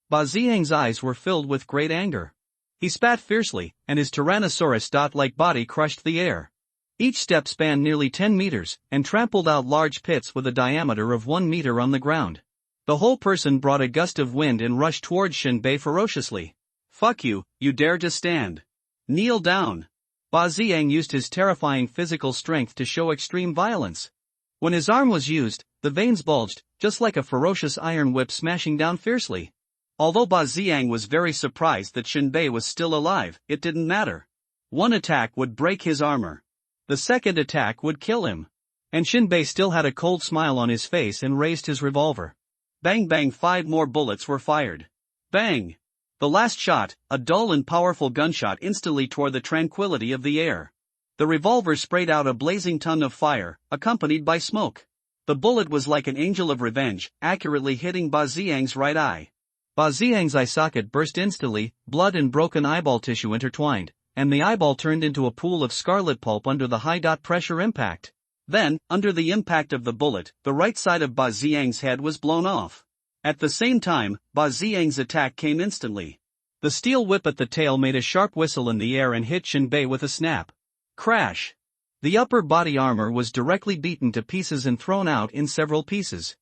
Ba Ziyang's eyes were filled with great anger. He spat fiercely, and his Tyrannosaurus-like body crushed the air. Each step spanned nearly 10 meters, and trampled out large pits with a diameter of 1 meter on the ground. The whole person brought a gust of wind and rushed towards Shinbei ferociously. Fuck you, you dare to stand. Kneel down. Ba Ziyang used his terrifying physical strength to show extreme violence. When his arm was used, the veins bulged, just like a ferocious iron whip smashing down fiercely. Although Ba Ziyang was very surprised that Shinbei was still alive, it didn't matter. One attack would break his armor. The second attack would kill him. And Shinbei still had a cold smile on his face and raised his revolver. Bang bang, 5 more bullets were fired. Bang! The last shot, a dull and powerful gunshot, instantly tore the tranquility of the air. The revolver sprayed out a blazing ton of fire, accompanied by smoke. The bullet was like an angel of revenge, accurately hitting Ba Ziyang's right eye. Ba Ziyang's eye socket burst instantly, blood and broken eyeball tissue intertwined, and the eyeball turned into a pool of scarlet pulp under the high-pressure impact. Then, under the impact of the bullet, the right side of Ba Ziyang's head was blown off. At the same time, Ba Ziyang's attack came instantly. The steel whip at the tail made a sharp whistle in the air and hit Shinbei with a snap. Crash! The upper body armor was directly beaten to pieces and thrown out in several pieces.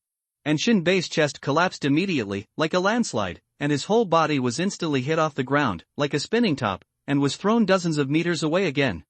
And Shinbei's chest collapsed immediately, like a landslide, and his whole body was instantly hit off the ground, like a spinning top, and was thrown dozens of meters away again.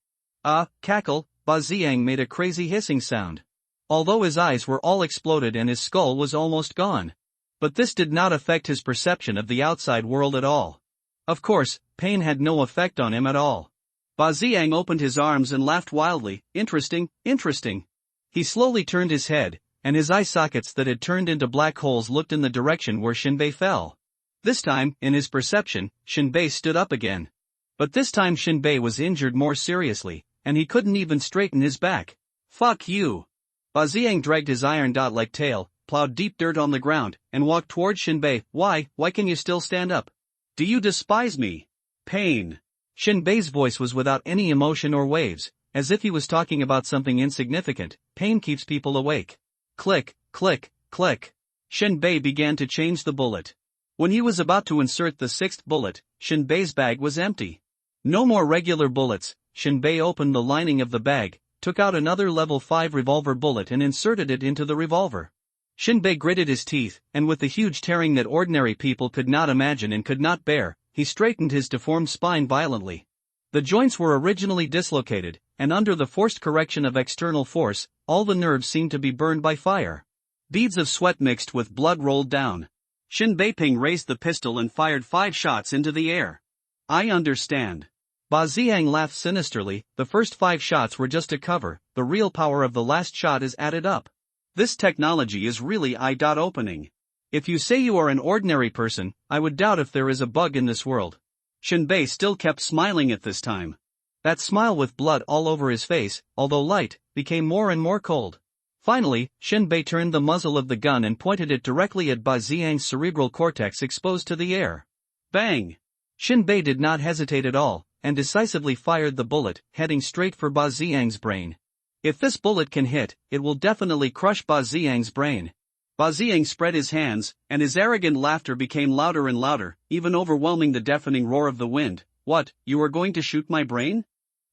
Cackle! Ba Ziyang made a crazy hissing sound. although his eyes were all exploded and his skull was almost gone. But this did not affect his perception of the outside world at all. Of course, pain had no effect on him at all. Ba Xiang opened his arms and laughed wildly. Interesting, interesting. He slowly turned his head, and his eye sockets that had turned into black holes looked in the direction where Shinbei fell. This time, in his perception, Shinbei stood up again. But this time Shinbei was injured more seriously, and he couldn't even straighten his back. Fuck you. Ba Xiang dragged his iron dot-like tail, plowed deep dirt on the ground, and walked toward Shinbei. Why can you still stand up? Do you despise me? Pain. Shinbei's voice was without any emotion or waves, as if he was talking about something insignificant. Pain keeps people awake. Click, click, click. Shinbei began to change the bullet. When he was about to insert the sixth bullet, Shinbei's bag was empty. No more regular bullets. Shinbei opened the lining of the bag, took out another level 5 revolver bullet and inserted it into the revolver. Shinbei gritted his teeth, and with the huge tearing that ordinary people could not imagine and could not bear, he straightened his deformed spine violently. The joints were originally dislocated, and under the forced correction of external force, all the nerves seemed to be burned by fire. Beads of sweat mixed with blood rolled down. Shinbei Ping raised the pistol and fired 5 shots into the air. I understand. Ba Xiang laughed sinisterly. The first 5 shots were just a cover, the real power of the last shot is added up. This technology is really eye-opening. If you say you are an ordinary person, I would doubt if there is a bug in this world. Shinbei still kept smiling at this time. That smile with blood all over his face, although light, became more and more cold. Finally, Shinbei turned the muzzle of the gun and pointed it directly at Ba Xiang's cerebral cortex exposed to the air. Bang! Shinbei did not hesitate at all, and decisively fired the bullet, heading straight for Ba Xiang's brain. If this bullet can hit, it will definitely crush Ba Xiang's brain. Ba Xiang spread his hands, and his arrogant laughter became louder and louder, even overwhelming the deafening roar of the wind. What, you are going to shoot my brain?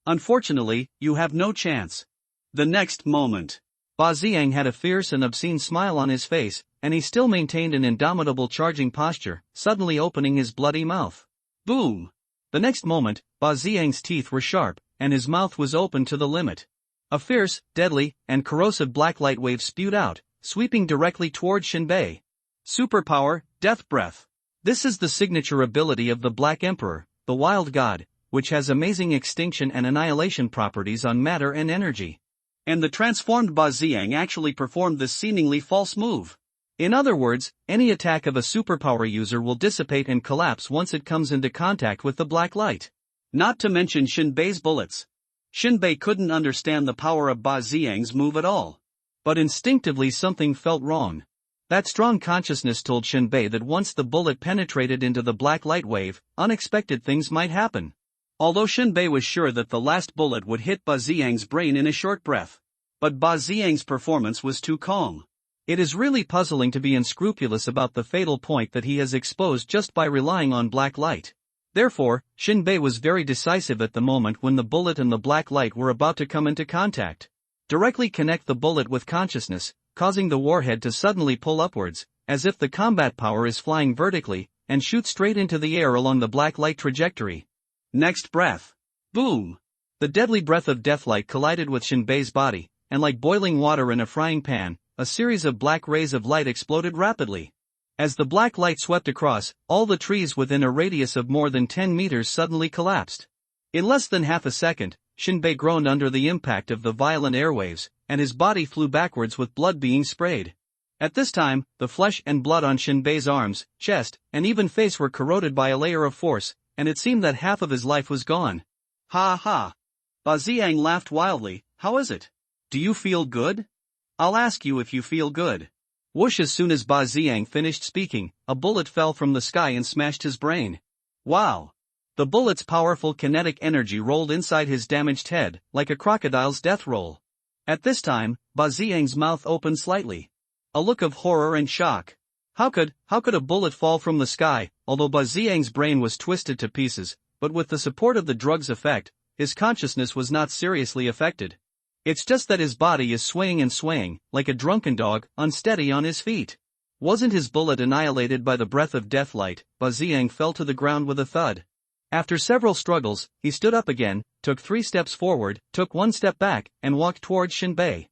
Unfortunately, you have no chance. The next moment, Ba Xiang had a fierce and obscene smile on his face, and he still maintained an indomitable charging posture, suddenly opening his bloody mouth. Boom! The next moment, Ba Xiang's teeth were sharp, and his mouth was open to the limit. A fierce, deadly, and corrosive black light wave spewed out, sweeping directly toward Shinbei. Superpower, Death Breath. This is the signature ability of the Black Emperor, the Wild God, which has amazing extinction and annihilation properties on matter and energy. And the transformed Ba Xiang actually performed this seemingly false move. In other words, any attack of a superpower user will dissipate and collapse once it comes into contact with the black light. Not to mention Shinbei's bullets. Shinbei couldn't understand the power of Ba Xiang's move at all. But instinctively something felt wrong. That strong consciousness told Shinbei that once the bullet penetrated into the black light wave, unexpected things might happen. Although Shinbei was sure that the last bullet would hit Ba Xiang's brain in a short breath. But Ba Xiang's performance was too calm. It is really puzzling to be unscrupulous about the fatal point that he has exposed just by relying on black light. Therefore, Shinbei was very decisive at the moment when the bullet and the black light were about to come into contact. Directly connect the bullet with consciousness, causing the warhead to suddenly pull upwards, as if the combat power is flying vertically, and shoot straight into the air along the black light trajectory. Next breath. Boom! The deadly breath of deathlight collided with Shinbei's body, and like boiling water in a frying pan, a series of black rays of light exploded rapidly. As the black light swept across, all the trees within a radius of more than 10 meters suddenly collapsed. In less than half a second, Shinbei groaned under the impact of the violent airwaves, and his body flew backwards with blood being sprayed. At this time, the flesh and blood on Shinbei's arms, chest, and even face were corroded by a layer of force, and it seemed that half of his life was gone. Ha ha! Ba Xiang laughed wildly. How is it? Do you feel good? I'll ask you if you feel good. Whoosh! As soon as Ba Xiang finished speaking, a bullet fell from the sky and smashed his brain. Wow! The bullet's powerful kinetic energy rolled inside his damaged head, like a crocodile's death roll. At this time, Ba Xiang's mouth opened slightly. A look of horror and shock. How could a bullet fall from the sky? Although Ba Xiang's brain was twisted to pieces, but with the support of the drug's effect, his consciousness was not seriously affected. It's just that his body is swaying and swaying, like a drunken dog, unsteady on his feet. Wasn't his bullet annihilated by the breath of deathlight? Ba Xiang fell to the ground with a thud. After several struggles, he stood up again, took 3 steps forward, took 1 step back, and walked towards Shinbei.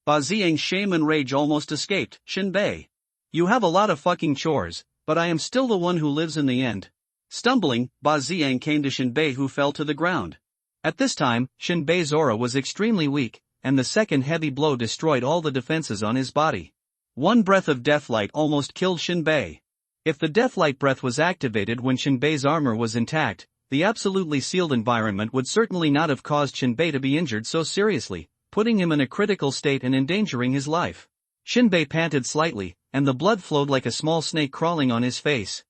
Ba Ziyang's shame and rage almost escaped. Shinbei. You have a lot of fucking chores, but I am still the one who lives in the end. Stumbling, Ba Ziyang came to Shinbei, who fell to the ground. At this time, Shinbei's aura was extremely weak, and the second heavy blow destroyed all the defenses on his body. One breath of deathlight almost killed Shinbei. If the deathlight breath was activated when Shinbei's armor was intact, the absolutely sealed environment would certainly not have caused Shinbei to be injured so seriously, putting him in a critical state and endangering his life. Shinbei panted slightly, and the blood flowed like a small snake crawling on his face.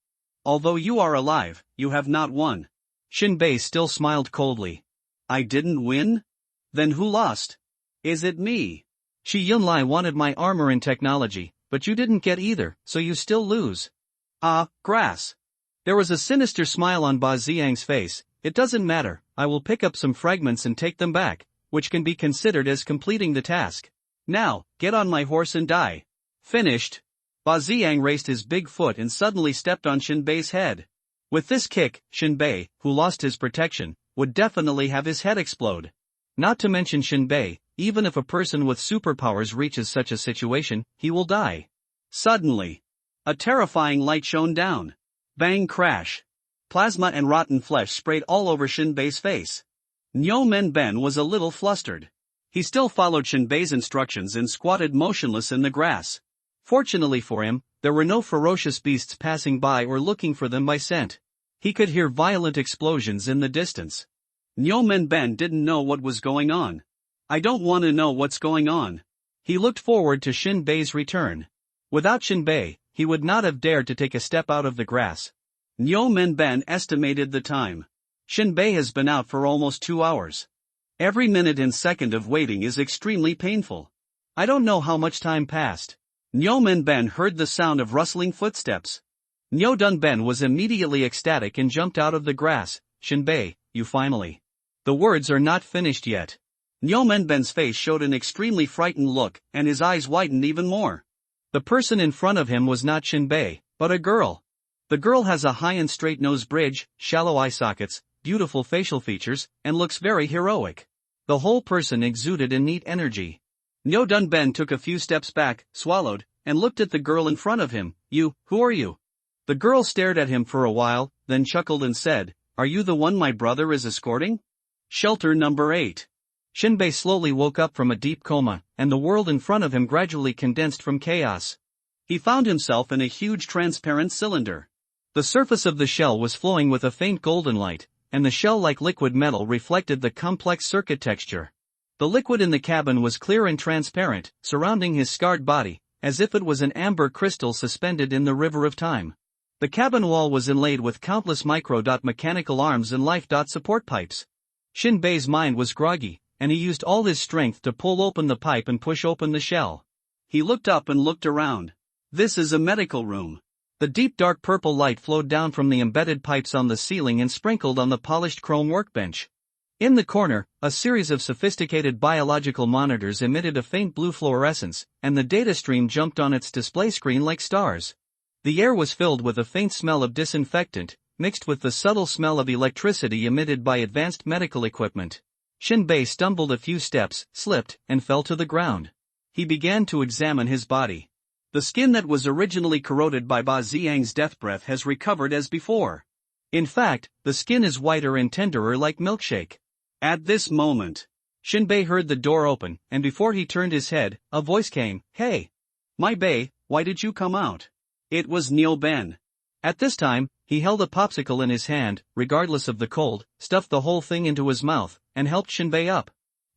Although you are alive, you have not won. Shinbei still smiled coldly. I didn't win? Then who lost? Is it me? Shi Yunlai wanted my armor and technology, but you didn't get either, so you still lose. Ah, grass. There was a sinister smile on Ba Ziyang's face. It doesn't matter, I will pick up some fragments and take them back, which can be considered as completing the task. Now, get on my horse and die. Finished. Ba Ziyang raised his big foot and suddenly stepped on Shinbei's head. With this kick, Shinbei, who lost his protection, would definitely have his head explode. Not to mention Shinbei, even if a person with superpowers reaches such a situation, he will die. Suddenly, a terrifying light shone down. Bang crash. Plasma and rotten flesh sprayed all over Shinbei's face. Nyo Men Ben was a little flustered. He still followed Shinbei's instructions and squatted motionless in the grass. Fortunately for him, there were no ferocious beasts passing by or looking for them by scent. He could hear violent explosions in the distance. Nyo Men Ben didn't know what was going on. I don't want to know what's going on. He looked forward to Shinbei's return. Without Shinbei, he would not have dared to take a step out of the grass. Nyo Men Ben estimated the time. Shinbei has been out for almost 2 hours. Every minute and second of waiting is extremely painful. I don't know how much time passed. Nyo Men Ben heard the sound of rustling footsteps. Nyo Dun Ben was immediately ecstatic and jumped out of the grass. Shinbei, you finally. The words are not finished yet. Nyo Men Ben's face showed an extremely frightened look, and his eyes widened even more. The person in front of him was not Shinbei, but a girl. The girl has a high and straight nose bridge, shallow eye sockets, beautiful facial features, and looks very heroic. The whole person exuded a neat energy. Nyo Dun Ben took a few steps back, swallowed, and looked at the girl in front of him. Who are you? The girl stared at him for a while, then chuckled and said, Are you the one my brother is escorting? Shelter number 8. Shinbei slowly woke up from a deep coma, and the world in front of him gradually condensed from chaos. He found himself in a huge transparent cylinder. The surface of the shell was flowing with a faint golden light, and the shell-like liquid metal reflected the complex circuit texture. The liquid in the cabin was clear and transparent, surrounding his scarred body, as if it was an amber crystal suspended in the river of time. The cabin wall was inlaid with countless mechanical arms and life-support pipes. Shinbei's mind was groggy, and he used all his strength to pull open the pipe and push open the shell. He looked up and looked around. This is a medical room. The deep dark purple light flowed down from the embedded pipes on the ceiling and sprinkled on the polished chrome workbench. In the corner, a series of sophisticated biological monitors emitted a faint blue fluorescence, and the data stream jumped on its display screen like stars. The air was filled with a faint smell of disinfectant, mixed with the subtle smell of electricity emitted by advanced medical equipment. Shinbei stumbled a few steps, slipped, and fell to the ground. He began to examine his body. The skin that was originally corroded by Ba Ziyang's death breath has recovered as before. In fact, the skin is whiter and tenderer like milkshake. At this moment, Shinbei heard the door open, and before he turned his head, a voice came, Hey! My bae, why did you come out? It was Nyo Ben. At this time, he held a popsicle in his hand, regardless of the cold, stuffed the whole thing into his mouth, and helped Shinbei up.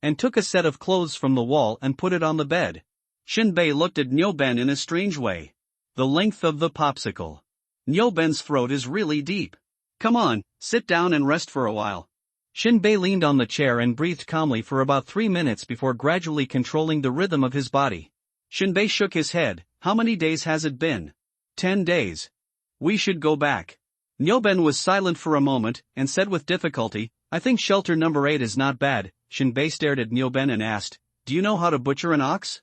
And took a set of clothes from the wall and put it on the bed. Shinbei looked at Nyo Ben in a strange way. The length of the popsicle. Nyo Ben's throat is really deep. Come on, sit down and rest for a while. Shinbei leaned on the chair and breathed calmly for about 3 minutes before gradually controlling the rhythm of his body. Shinbei shook his head. How many days has it been? 10 days. We should go back. Nyo Ben was silent for a moment, and said with difficulty, I think shelter number 8 is not bad. Shinbei stared at Nyo Ben and asked, Do you know how to butcher an ox?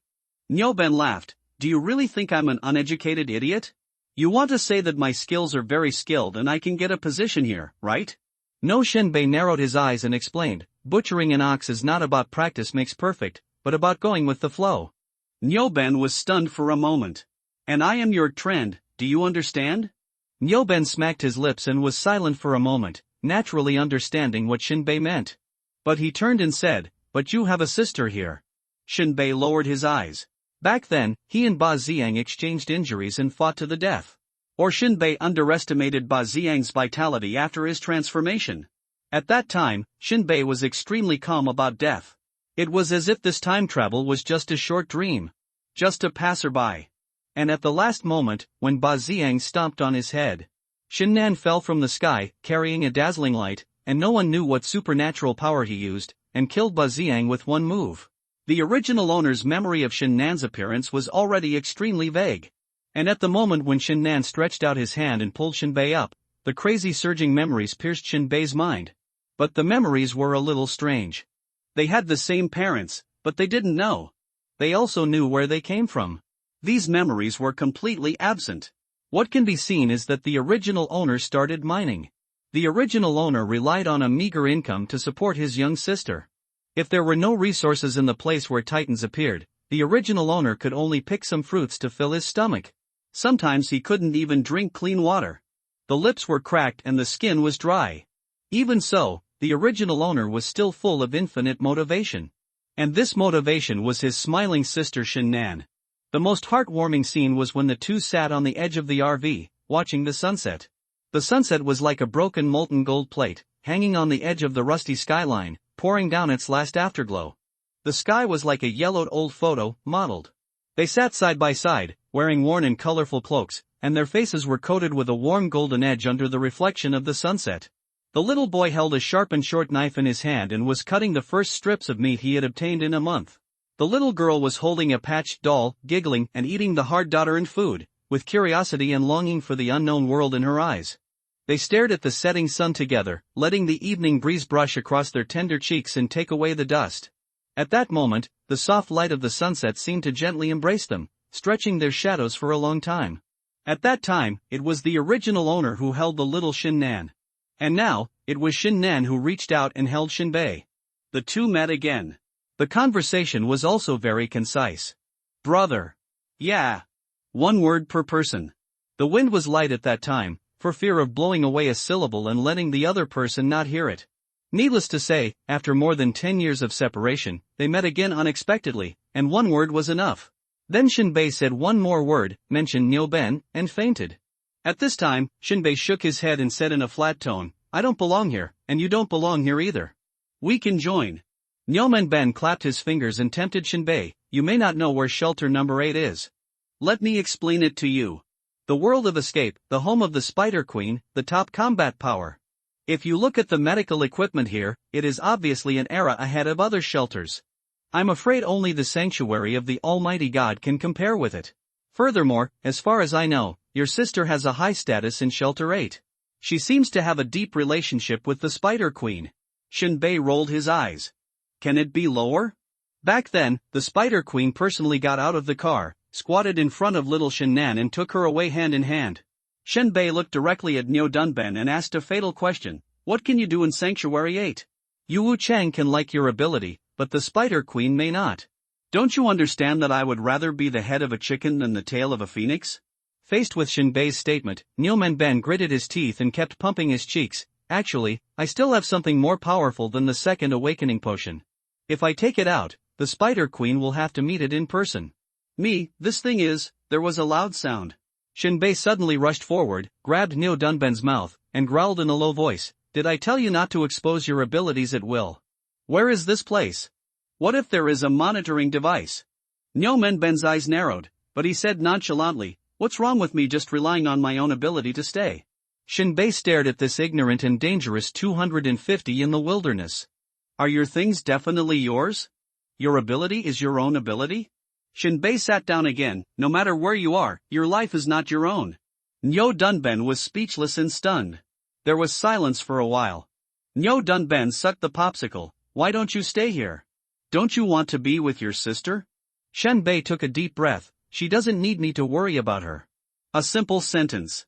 Nyo Ben laughed. Do you really think I'm an uneducated idiot? You want to say that my skills are very skilled and I can get a position here, right? No. Shinbei narrowed his eyes and explained, Butchering an ox is not about practice makes perfect, but about going with the flow. Nyoben was stunned for a moment. And I am your trend, do you understand? Nyoben smacked his lips and was silent for a moment, naturally understanding what Shinbei meant. But he turned and said, "But you have a sister here." Shinbei lowered his eyes. Back then, he and Ba Xiang exchanged injuries and fought to the death. Or Shinbei underestimated Ba Xiang's vitality after his transformation. At that time, Shinbei was extremely calm about death. It was as if this time travel was just a short dream. Just a passerby. And at the last moment, when Ba Xiang stomped on his head, Shinnan fell from the sky, carrying a dazzling light, and no one knew what supernatural power he used, and killed Ba Xiang with one move. The original owner's memory of Shinnan's appearance was already extremely vague. And at the moment when Shinnan stretched out his hand and pulled Shinbei up, the crazy surging memories pierced Shinbei's mind. But the memories were a little strange. They had the same parents, but they didn't know. They also knew where they came from. These memories were completely absent. What can be seen is that the original owner started mining. The original owner relied on a meager income to support his young sister. If there were no resources in the place where Titans appeared, the original owner could only pick some fruits to fill his stomach. Sometimes he couldn't even drink clean water. The lips were cracked and the skin was dry. Even so, the original owner was still full of infinite motivation. And this motivation was his smiling sister Shinnan. The most heartwarming scene was when the two sat on the edge of the RV, watching the sunset. The sunset was like a broken molten gold plate, hanging on the edge of the rusty skyline, pouring down its last afterglow. The sky was like a yellowed old photo, modeled. They sat side by side, wearing worn and colorful cloaks, and their faces were coated with a warm golden edge under the reflection of the sunset. The little boy held a sharpened short knife in his hand and was cutting the first strips of meat he had obtained in a month. The little girl was holding a patched doll, giggling and eating the hard-earned food, with curiosity and longing for the unknown world in her eyes. They stared at the setting sun together, letting the evening breeze brush across their tender cheeks and take away the dust. At that moment, the soft light of the sunset seemed to gently embrace them, stretching their shadows for a long time. At that time, it was the original owner who held the little Shinnan. And now, it was Shinnan who reached out and held Shinbei. The two met again. The conversation was also very concise. "Brother." "Yeah." One word per person. The wind was light at that time, for fear of blowing away a syllable and letting the other person not hear it. Needless to say, after more than 10 years of separation, they met again unexpectedly, and one word was enough. Then Shinbei said one more word, mentioned Nyoben, and fainted. At this time, Shinbei shook his head and said in a flat tone, "I don't belong here, and you don't belong here either. We can join." Nyoben clapped his fingers and tempted Shinbei, "You may not know where shelter number 8 is. Let me explain it to you. The world of escape, the home of the Spider Queen, the top combat power. If you look at the medical equipment here, it is obviously an era ahead of other shelters. I'm afraid only the sanctuary of the Almighty God can compare with it. Furthermore, as far as I know, your sister has a high status in Shelter 8. She seems to have a deep relationship with the Spider Queen." Shinbei rolled his eyes. "Can it be lower?" Back then, the Spider Queen personally got out of the car, squatted in front of little Shinnan and took her away hand in hand. Shinbei looked directly at Nyo Dunben and asked a fatal question, "What can you do in Sanctuary 8? Yu Wu Chang can like your ability, but the Spider Queen may not. Don't you understand that I would rather be the head of a chicken than the tail of a phoenix?" Faced with Shinbei's statement, Nyomen gritted his teeth and kept pumping his cheeks. "Actually, I still have something more powerful than the second awakening potion. If I take it out, the Spider Queen will have to meet it in person." This thing is," there was a loud sound. Shinbei suddenly rushed forward, grabbed Nyo Dunben's mouth, and growled in a low voice, "Did I tell you not to expose your abilities at will? Where is this place? What if there is a monitoring device?" Nyo Menben's eyes narrowed, but he said nonchalantly, "What's wrong with me just relying on my own ability to stay?" Shinbei stared at this ignorant and dangerous 250 in the wilderness. "Are your things definitely yours? Your ability is your own ability?" Shinbei sat down again. "No matter where you are, your life is not your own." Nyo Dunben was speechless and stunned. There was silence for a while. Nyo Dunben sucked the popsicle. "Why don't you stay here? Don't you want to be with your sister?" Shinbei took a deep breath. "She doesn't need me to worry about her." A simple sentence.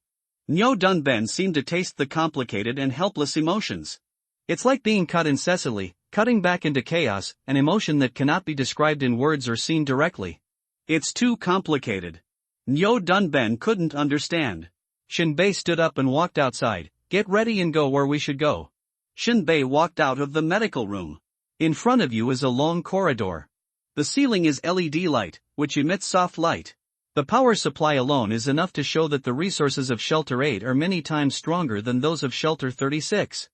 Nyo Dunben seemed to taste the complicated and helpless emotions. It's like being cut incessantly, cutting back into chaos, an emotion that cannot be described in words or seen directly. It's too complicated. Nyo Dunben couldn't understand. Shinbei stood up and walked outside. Get ready and go where we should go. Shinbei walked out of the medical room. In front of you is a long corridor. The ceiling is LED light, which emits soft light. The power supply alone is enough to show that the resources of Shelter 8 are many times stronger than those of Shelter 36.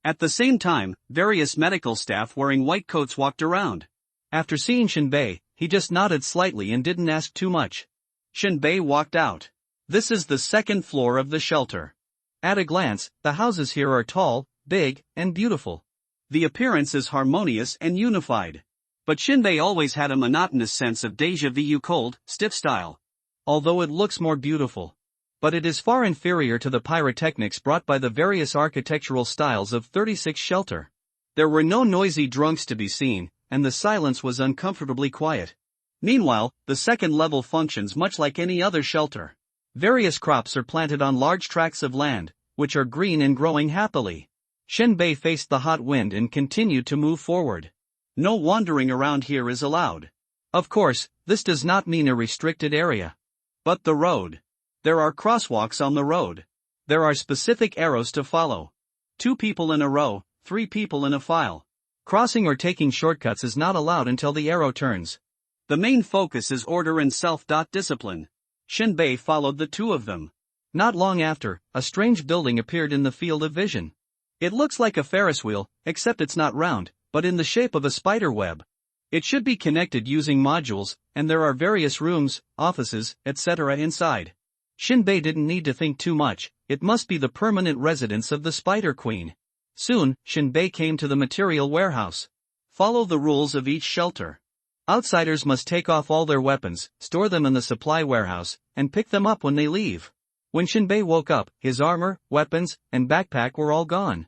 At the same time, various medical staff wearing white coats walked around. After seeing Shinbei, he just nodded slightly and didn't ask too much. Shinbei walked out. This is the second floor of the shelter. At a glance, the houses here are tall, big, and beautiful. The appearance is harmonious and unified. But Shinbei always had a monotonous sense of déjà vu cold, stiff style. Although it looks more beautiful. But it is far inferior to the pyrotechnics brought by the various architectural styles of 36 Shelter. There were no noisy drunks to be seen, and the silence was uncomfortably quiet. Meanwhile, the second level functions much like any other shelter. Various crops are planted on large tracts of land, which are green and growing happily. Shinbei faced the hot wind and continued to move forward. No wandering around here is allowed. Of course, this does not mean a restricted area. But the road. There are crosswalks on the road. There are specific arrows to follow. 2 people in a row, 3 people in a file. Crossing or taking shortcuts is not allowed until the arrow turns. The main focus is order and self-discipline. Shinbei followed the 2 of them. Not long after, a strange building appeared in the field of vision. It looks like a Ferris wheel, except it's not round, but in the shape of a spider web. It should be connected using modules, and there are various rooms, offices, etc. inside. Shinbei didn't need to think too much, it must be the permanent residence of the Spider Queen. Soon, Shinbei came to the material warehouse. Follow the rules of each shelter. Outsiders must take off all their weapons, store them in the supply warehouse, and pick them up when they leave. When Shinbei woke up, his armor, weapons, and backpack were all gone.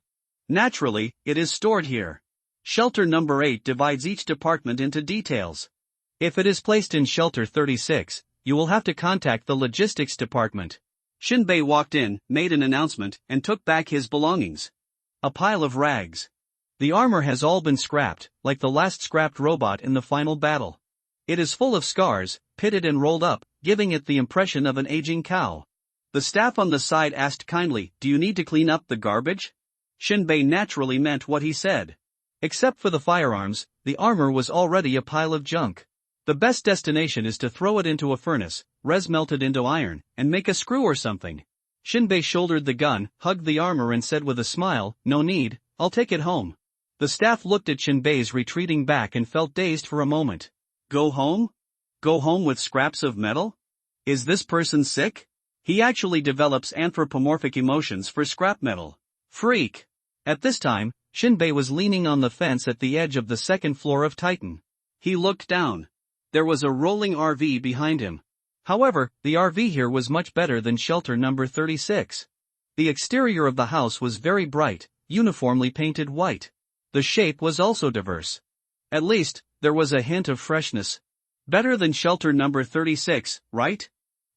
Naturally, it is stored here. Shelter number 8 divides each department into details. If it is placed in Shelter 36, you will have to contact the logistics department. Shinbei walked in, made an announcement, and took back his belongings. A pile of rags. The armor has all been scrapped, like the last scrapped robot in the final battle. It is full of scars, pitted and rolled up, giving it the impression of an aging cow. The staff on the side asked kindly, "Do you need to clean up the garbage?" Shinbei naturally meant what he said. Except for the firearms, the armor was already a pile of junk. The best destination is to throw it into a furnace, melt it into iron, and make a screw or something. Shinbei shouldered the gun, hugged the armor and said with a smile, "No need, I'll take it home." The staff looked at Shinbei's retreating back and felt dazed for a moment. Go home? Go home with scraps of metal? Is this person sick? He actually develops anthropomorphic emotions for scrap metal. Freak! At this time, Shinbei was leaning on the fence at the edge of the second floor of Titan. He looked down. There was a rolling RV behind him. However, the RV here was much better than Shelter number 36. The exterior of the house was very bright, uniformly painted white. The shape was also diverse. At least, there was a hint of freshness. Better than Shelter number 36, right?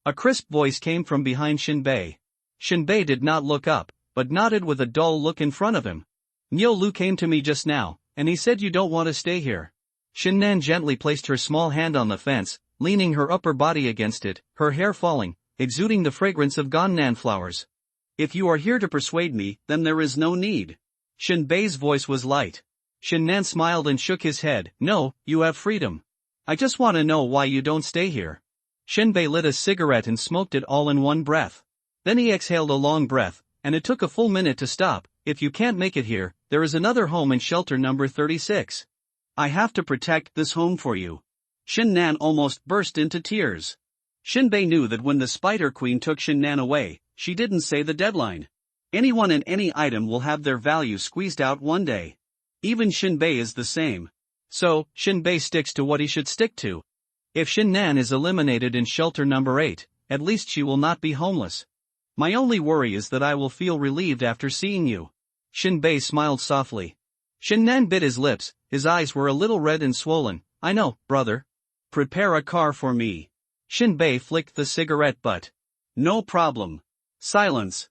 A crisp voice came from behind Shinbei. Shinbei did not look up, but nodded with a dull look in front of him. "Nyo Lu came to me just now, and he said you don't want to stay here." Shinnan gently placed her small hand on the fence, leaning her upper body against it, her hair falling, exuding the fragrance of Gannan flowers. "If you are here to persuade me, then there is no need." Shinbei's voice was light. Shinnan smiled and shook his head. "No, you have freedom. I just want to know why you don't stay here." Shinbei lit a cigarette and smoked it all in one breath. Then he exhaled a long breath, and it took a full minute to stop. "If you can't make it here, there is another home in Shelter number 36. I have to protect this home for you." Shinnan almost burst into tears. Shinbei knew that when the Spider Queen took Shinnan away, she didn't say the deadline. Anyone and any item will have their value squeezed out one day. Even Shinbei is the same. So, Shinbei sticks to what he should stick to. If Shinnan is eliminated in Shelter number 8, at least she will not be homeless. My only worry is that I will feel relieved after seeing you. Shinbei smiled softly. Shinnan bit his lips, his eyes were a little red and swollen. "I know, brother. Prepare a car for me." Shinbei flicked the cigarette butt. "No problem." Silence.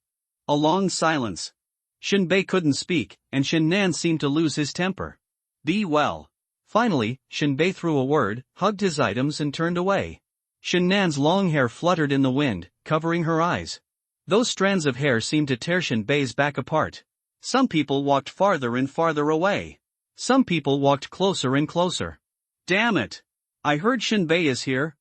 A long silence. Shinbei couldn't speak, and Shinnan seemed to lose his temper. "Be well." Finally, Shinbei threw a word, hugged his items and turned away. Shin-nan's long hair fluttered in the wind, covering her eyes. Those strands of hair seemed to tear Shin-bei's back apart. Some people walked farther and farther away. Some people walked closer and closer. Damn it! I heard Shin-bei is here.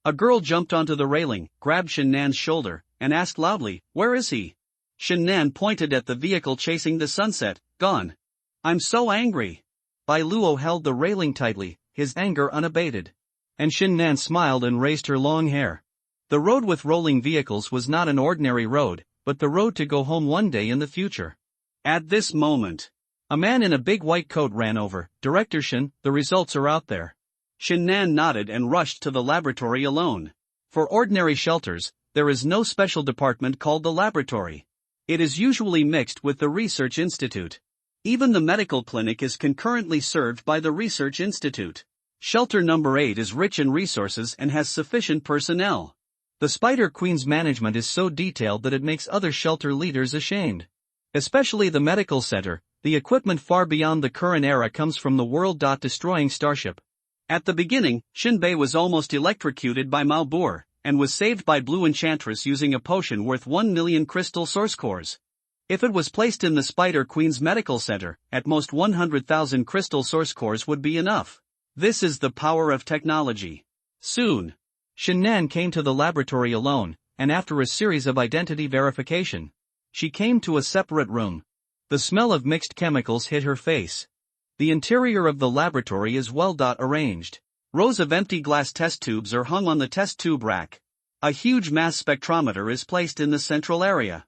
A girl jumped onto the railing, grabbed Shin-nan's shoulder, and asked loudly, "Where is he?" Shin-nan pointed at the vehicle chasing the sunset. "Gone. I'm so angry." Bai Luo held the railing tightly, his anger unabated. And Shin-nan smiled and raised her long hair. The road with rolling vehicles was not an ordinary road, but the road to go home one day in the future. At this moment, a man in a big white coat ran over. "Director Shin, the results are out there." Shin-nan nodded and rushed to the laboratory alone. For ordinary shelters, there is no special department called the laboratory. It is usually mixed with the research institute. Even the medical clinic is concurrently served by the research institute. Shelter number 8 is rich in resources and has sufficient personnel. The Spider Queen's management is so detailed that it makes other shelter leaders ashamed. Especially the medical center, the equipment far beyond the current era comes from the world-destroying starship. At the beginning, Shin-bei was almost electrocuted by Malbour, and was saved by Blue Enchantress using a potion worth 1 million crystal source cores. If it was placed in the Spider Queen's medical center, at most 100,000 crystal source cores would be enough. This is the power of technology. Soon, Shin-nan came to the laboratory alone, and after a series of identity verification, she came to a separate room. The smell of mixed chemicals hit her face. The interior of the laboratory is well arranged. Rows of empty glass test tubes are hung on the test tube rack. A huge mass spectrometer is placed in the central area.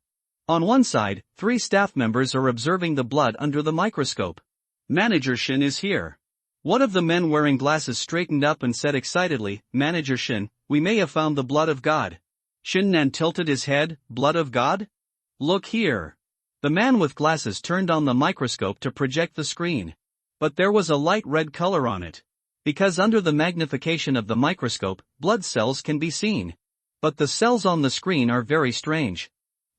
On one side, 3 staff members are observing the blood under the microscope. Manager Shin is here. One of the men wearing glasses straightened up and said excitedly, "Manager Shin, we may have found the blood of God." Shin-nan tilted his head. "Blood of God? Look here." The man with glasses turned on the microscope to project the screen. But there was a light red color on it. Because under the magnification of the microscope, blood cells can be seen. But the cells on the screen are very strange.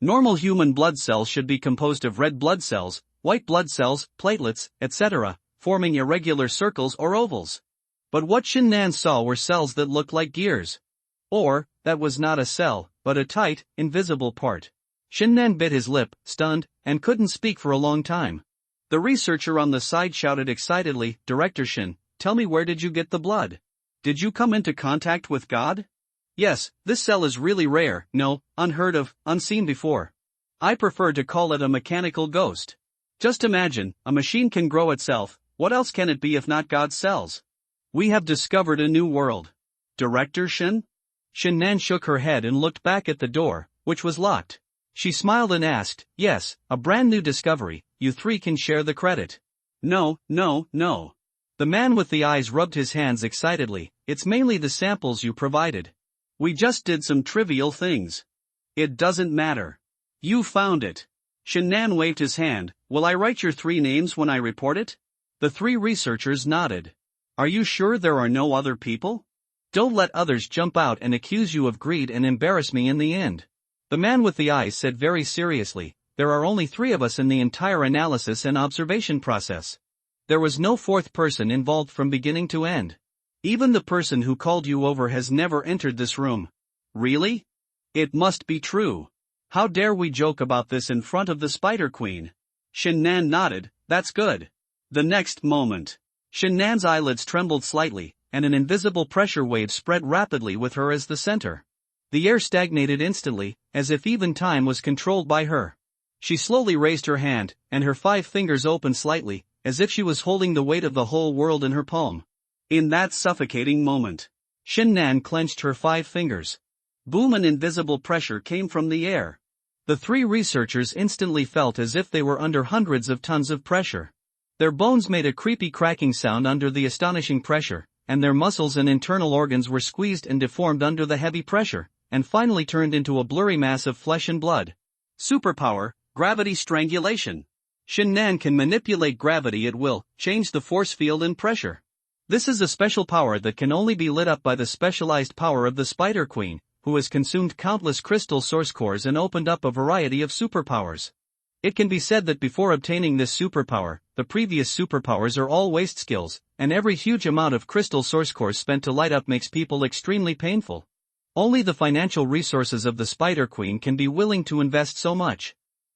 Normal human blood cells should be composed of red blood cells, white blood cells, platelets, etc., forming irregular circles or ovals. But what Shin-nan saw were cells that looked like gears. Or, that was not a cell, but a tight, invisible part. Shin-nan bit his lip, stunned, and couldn't speak for a long time. The researcher on the side shouted excitedly, "Director Shin, tell me, where did you get the blood? Did you come into contact with God?" "Yes, this cell is really rare, no, unheard of, unseen before. I prefer to call it a mechanical ghost. Just imagine, a machine can grow itself, what else can it be if not God's cells? We have discovered a new world." "Director Shin?" Shin-nan shook her head and looked back at the door, which was locked. She smiled and asked, "Yes, a brand new discovery, you 3 can share the credit." "No, no, no." The man with the eyes rubbed his hands excitedly. "It's mainly the samples you provided. We just did some trivial things. It doesn't matter. You found it." Shin-nan waved his hand. "Will I write your 3 names when I report it?" The 3 researchers nodded. "Are you sure there are no other people? Don't let others jump out and accuse you of greed and embarrass me in the end." The man with the eyes said very seriously, "There are only 3 of us in the entire analysis and observation process. There was no 4th person involved from beginning to end. Even the person who called you over has never entered this room." "Really? It must be true. How dare we joke about this in front of the Spider Queen?" Shin-nan nodded. "That's good." The next moment, Shin-nan's eyelids trembled slightly, and an invisible pressure wave spread rapidly with her as the center. The air stagnated instantly, as if even time was controlled by her. She slowly raised her hand, and her 5 fingers opened slightly, as if she was holding the weight of the whole world in her palm. In that suffocating moment, Shin-nan clenched her 5 fingers. Boom! An invisible pressure came from the air. The 3 researchers instantly felt as if they were under hundreds of tons of pressure. Their bones made a creepy cracking sound under the astonishing pressure, and their muscles and internal organs were squeezed and deformed under the heavy pressure, and finally turned into a blurry mass of flesh and blood. Superpower, gravity strangulation. Shin-nan can manipulate gravity at will, change the force field and pressure. This is a special power that can only be lit up by the specialized power of the Spider Queen, who has consumed countless crystal source cores and opened up a variety of superpowers. It can be said that before obtaining this superpower, the previous superpowers are all waste skills, and every huge amount of crystal source cores spent to light up makes people extremely painful. Only the financial resources of the Spider Queen can be willing to invest so much.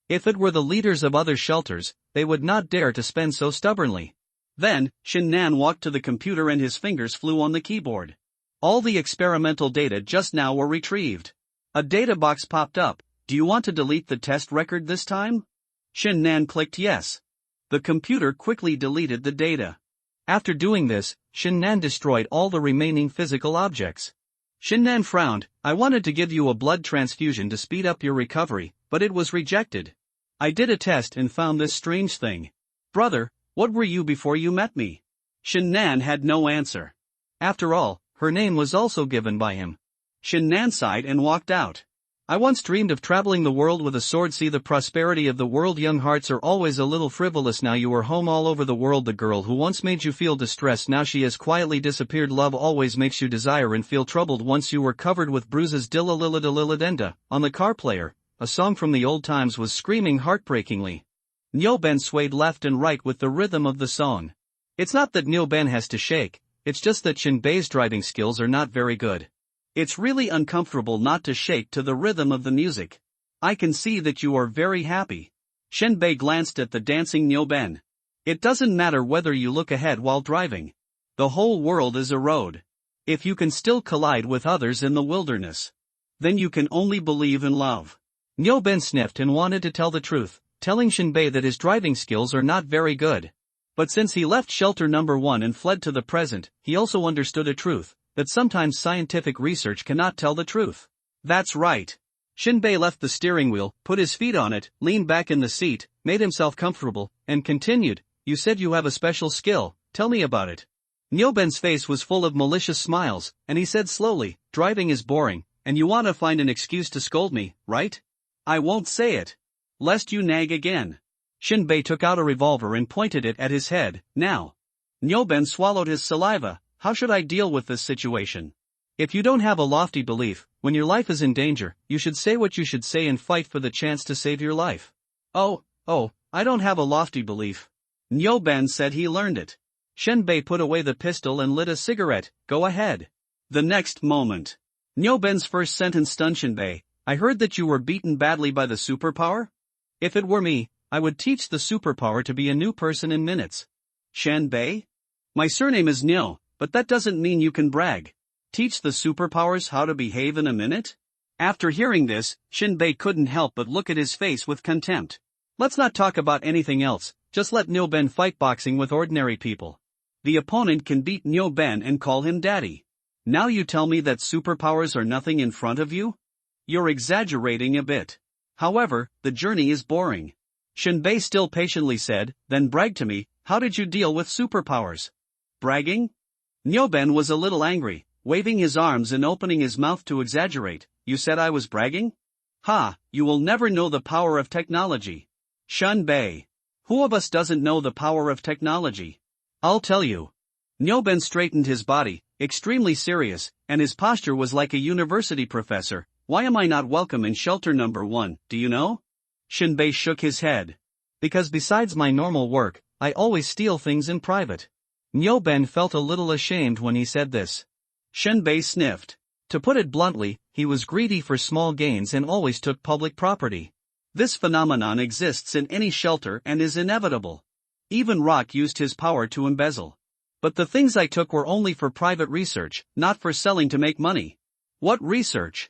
If it were the leaders of other shelters, they would not dare to spend so stubbornly. Then, Shin Nan walked to the computer and his fingers flew on the keyboard. All the experimental data just now were retrieved. A data box popped up. Do you want to delete the test record this time? Shin Nan clicked yes. The computer quickly deleted the data. After doing this, Shin Nan destroyed all the remaining physical objects. Shin Nan frowned. I wanted to give you a blood transfusion to speed up your recovery, but it was rejected. I did a test and found this strange thing. Brother, what were you before you met me? Shin Nan had no answer. After all, her name was also given by him. Shin Nan sighed and walked out. I once dreamed of traveling the world with a sword. See the prosperity of the world. Young hearts are always a little frivolous. Now you are home all over the world. The girl who once made you feel distressed, now she has quietly disappeared. Love always makes you desire and feel troubled. Once you were covered with bruises. Dilla lilla da lilla denda. On the car player, a song from the old times was screaming heartbreakingly. Nyoben swayed left and right with the rhythm of the song. It's not that Nyoben has to shake, it's just that Shinbei's driving skills are not very good. It's really uncomfortable not to shake to the rhythm of the music. I can see that you are very happy. Shinbei glanced at the dancing Nyoben. It doesn't matter whether you look ahead while driving. The whole world is a road. If you can still collide with others in the wilderness, then you can only believe in love. Nyoben sniffed and wanted to tell the truth, telling Shinbei that his driving skills are not very good. But since he left shelter number 1 and fled to the present, he also understood a truth, that sometimes scientific research cannot tell the truth. That's right. Shinbei left the steering wheel, put his feet on it, leaned back in the seat, made himself comfortable, and continued, You said you have a special skill, tell me about it. Nyoben's face was full of malicious smiles, and he said slowly, Driving is boring, and you want to find an excuse to scold me, right? I won't say it. Lest you nag again. Shinbei took out a revolver and pointed it at his head. Now. Nyoben swallowed his saliva. How should I deal with this situation? If you don't have a lofty belief, when your life is in danger, you should say what you should say and fight for the chance to save your life. Oh, I don't have a lofty belief. Nyoben said he learned it. Shinbei put away the pistol and lit a cigarette. Go ahead. The next moment. Nyoben's first sentence stunned Shinbei. I heard that you were beaten badly by the superpower? If it were me, I would teach the superpower to be a new person in minutes. Shinbei? My surname is Nyo, but that doesn't mean you can brag. Teach the superpowers how to behave in a minute? After hearing this, Shinbei couldn't help but look at his face with contempt. Let's not talk about anything else, just let Nyoben fight boxing with ordinary people. The opponent can beat Nyoben and call him daddy. Now you tell me that superpowers are nothing in front of you? You're exaggerating a bit. However, the journey is boring. Shinbei still patiently said, Then brag to me, how did you deal with superpowers? Bragging? Nyoben was a little angry, waving his arms and opening his mouth to exaggerate. You said I was bragging? Ha, you will never know the power of technology. Shinbei. Who of us doesn't know the power of technology? I'll tell you. Nyoben straightened his body, extremely serious, and his posture was like a university professor. Why am I not welcome in shelter number 1, do you know? Shinbei shook his head. Because besides my normal work, I always steal things in private. Nyoben felt a little ashamed when he said this. Shinbei sniffed. To put it bluntly, he was greedy for small gains and always took public property. This phenomenon exists in any shelter and is inevitable. Even Rock used his power to embezzle. But the things I took were only for private research, not for selling to make money. What research?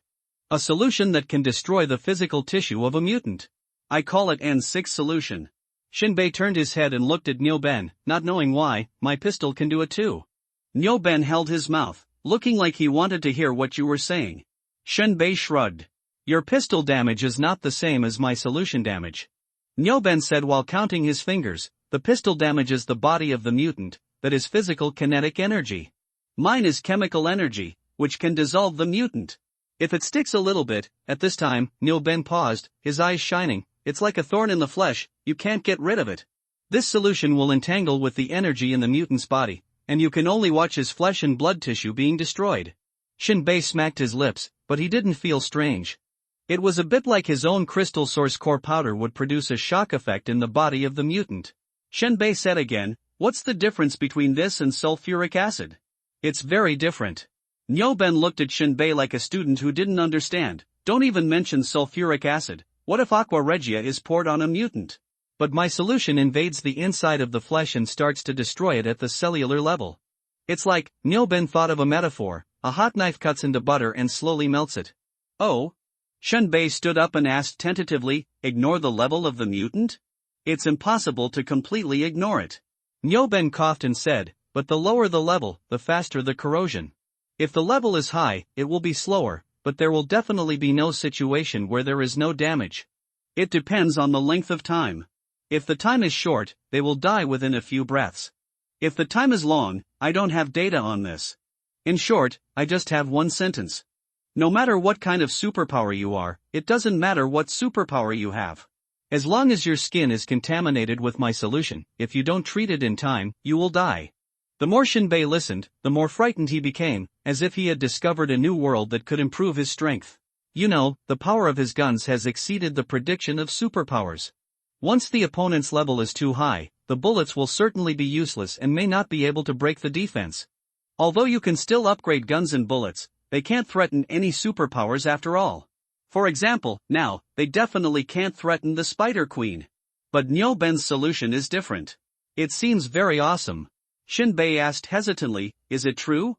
A solution that can destroy the physical tissue of a mutant. I call it N6 solution. Shinbei turned his head and looked at Nyoben, not knowing why. My pistol can do it too. Nyoben held his mouth, looking like he wanted to hear what you were saying. Shinbei shrugged. Your pistol damage is not the same as my solution damage. Nyoben said while counting his fingers, the pistol damages the body of the mutant, that is physical kinetic energy. Mine is chemical energy, which can dissolve the mutant. If it sticks a little bit, at this time, Nyoben paused, his eyes shining, it's like a thorn in the flesh, you can't get rid of it. This solution will entangle with the energy in the mutant's body, and you can only watch his flesh and blood tissue being destroyed. Shinbei smacked his lips, but he didn't feel strange. It was a bit like his own crystal source core powder would produce a shock effect in the body of the mutant. Shinbei said again, what's the difference between this and sulfuric acid? It's very different. Nyoben looked at Shinbei like a student who didn't understand. Don't even mention sulfuric acid. What if aqua regia is poured on a mutant? But my solution invades the inside of the flesh and starts to destroy it at the cellular level. It's like, Nyoben thought of a metaphor, a hot knife cuts into butter and slowly melts it. Oh? Shinbei stood up and asked tentatively, ignore the level of the mutant? It's impossible to completely ignore it. Nyoben coughed and said, but the lower the level, the faster the corrosion. If the level is high, it will be slower, but there will definitely be no situation where there is no damage. It depends on the length of time. If the time is short, they will die within a few breaths. If the time is long, I don't have data on this. In short, I just have one sentence. No matter what kind of superpower you are, it doesn't matter what superpower you have. As long as your skin is contaminated with my solution, if you don't treat it in time, you will die. The more Shinbei listened, the more frightened he became, as if he had discovered a new world that could improve his strength. You know, the power of his guns has exceeded the prediction of superpowers. Once the opponent's level is too high, the bullets will certainly be useless and may not be able to break the defense. Although you can still upgrade guns and bullets, they can't threaten any superpowers after all. For example, now, they definitely can't threaten the Spider Queen. But Nyoben's solution is different. It seems very awesome. Shinbei asked hesitantly, is it true?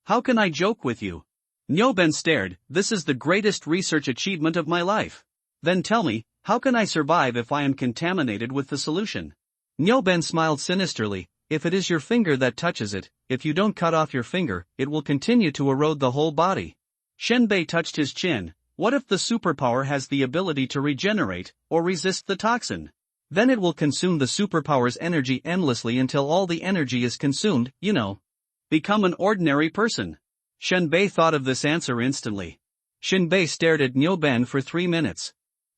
How can I joke with you? Nyoben stared, this is the greatest research achievement of my life. Then tell me, how can I survive if I am contaminated with the solution? Nyoben smiled sinisterly, if it is your finger that touches it, if you don't cut off your finger, it will continue to erode the whole body. Shinbei touched his chin, what if the superpower has the ability to regenerate, or resist the toxin? Then it will consume the superpower's energy endlessly until all the energy is consumed, you know. Become an ordinary person. Shinbei thought of this answer instantly. Shinbei stared at Nyoben for 3 minutes.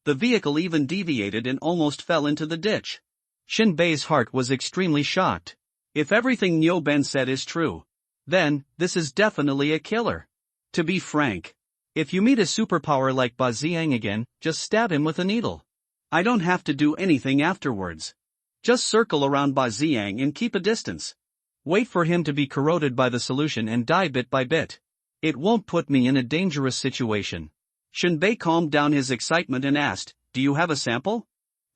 The vehicle even deviated and almost fell into the ditch. Shinbei's heart was extremely shocked. If everything Nyoben said is true, then, this is definitely a killer. To be frank, if you meet a superpower like Ba Xiang again, just stab him with a needle. I don't have to do anything afterwards. Just circle around Ba Xiang and keep a distance. Wait for him to be corroded by the solution and die bit by bit. It won't put me in a dangerous situation. Shinbei calmed down his excitement and asked, do you have a sample?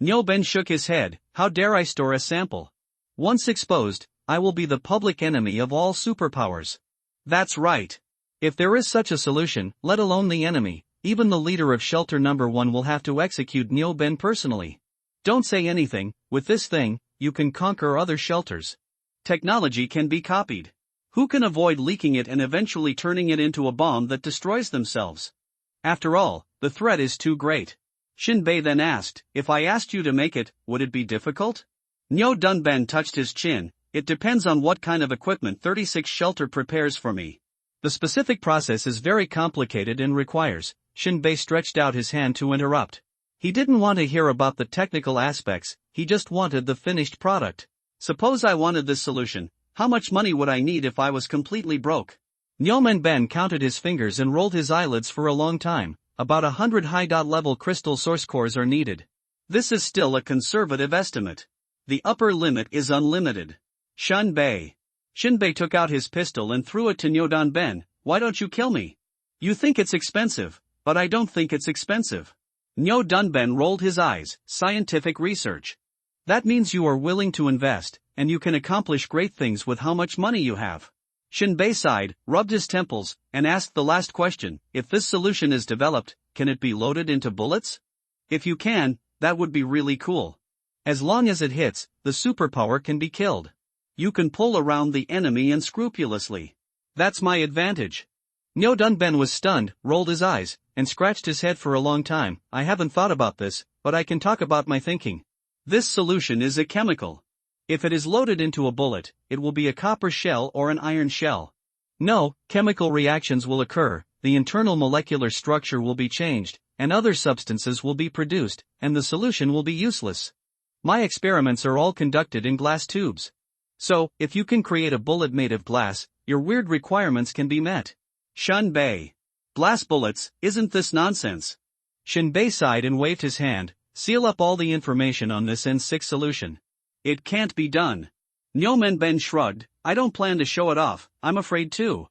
Nyoben shook his head, how dare I store a sample? Once exposed, I will be the public enemy of all superpowers. That's right. If there is such a solution, let alone the enemy, even the leader of shelter number 1 will have to execute Nyoben personally. Don't say anything, with this thing, you can conquer other shelters. Technology can be copied. Who can avoid leaking it and eventually turning it into a bomb that destroys themselves? After all, the threat is too great. Shinbei then asked, if I asked you to make it, would it be difficult? Nyo Dunban touched his chin, it depends on what kind of equipment 36 Shelter prepares for me. The specific process is very complicated and requires. Shinbei stretched out his hand to interrupt. He didn't want to hear about the technical aspects, he just wanted the finished product. Suppose I wanted this solution, how much money would I need if I was completely broke? Nyomen Ben counted his fingers and rolled his eyelids for a long time. About 100 high-level crystal source cores are needed. This is still a conservative estimate. The upper limit is unlimited. Shinbei took out his pistol and threw it to Nyodan Ben. Why don't you kill me? You think it's expensive, but I don't think it's expensive. Nyo Dunben rolled his eyes, scientific research. That means you are willing to invest, and you can accomplish great things with how much money you have. Shinbei sighed, rubbed his temples, and asked the last question, if this solution is developed, can it be loaded into bullets? If you can, that would be really cool. As long as it hits, the superpower can be killed. You can pull around the enemy unscrupulously. That's my advantage. Nyo Dunben was stunned, rolled his eyes, and scratched his head for a long time. I haven't thought about this, but I can talk about my thinking. This solution is a chemical. If it is loaded into a bullet, it will be a copper shell or an iron shell. No, chemical reactions will occur, the internal molecular structure will be changed, and other substances will be produced, and the solution will be useless. My experiments are all conducted in glass tubes. So, if you can create a bullet made of glass, your weird requirements can be met. Shinbei. Glass bullets, isn't this nonsense? Shinbei sighed and waved his hand, seal up all the information on this N6 solution. It can't be done. Nyomen Ben shrugged, I don't plan to show it off, I'm afraid too.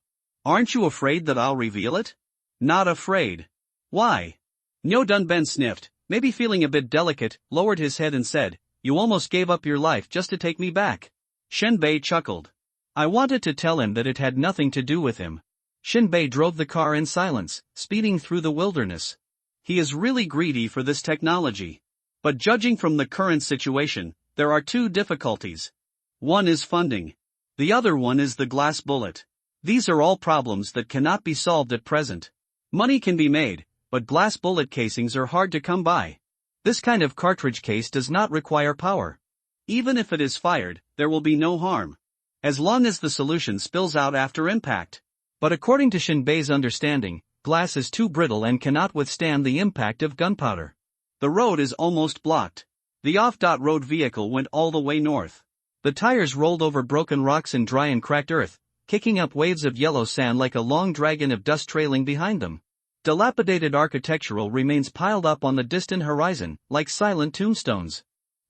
Aren't you afraid that I'll reveal it? Not afraid. Why? Nyo Dunben sniffed, maybe feeling a bit delicate, lowered his head and said, you almost gave up your life just to take me back. Shinbei chuckled. I wanted to tell him that it had nothing to do with him. Shinbei drove the car in silence, speeding through the wilderness. He is really greedy for this technology. But judging from the current situation, there are two difficulties. One is funding. The other one is the glass bullet. These are all problems that cannot be solved at present. Money can be made, but glass bullet casings are hard to come by. This kind of cartridge case does not require power. Even if it is fired, there will be no harm, as long as the solution spills out after impact. But according to Shinbei's understanding, glass is too brittle and cannot withstand the impact of gunpowder. The road is almost blocked. The off-road vehicle went all the way north. The tires rolled over broken rocks and dry and cracked earth, kicking up waves of yellow sand like a long dragon of dust trailing behind them. Dilapidated architectural remains piled up on the distant horizon, like silent tombstones.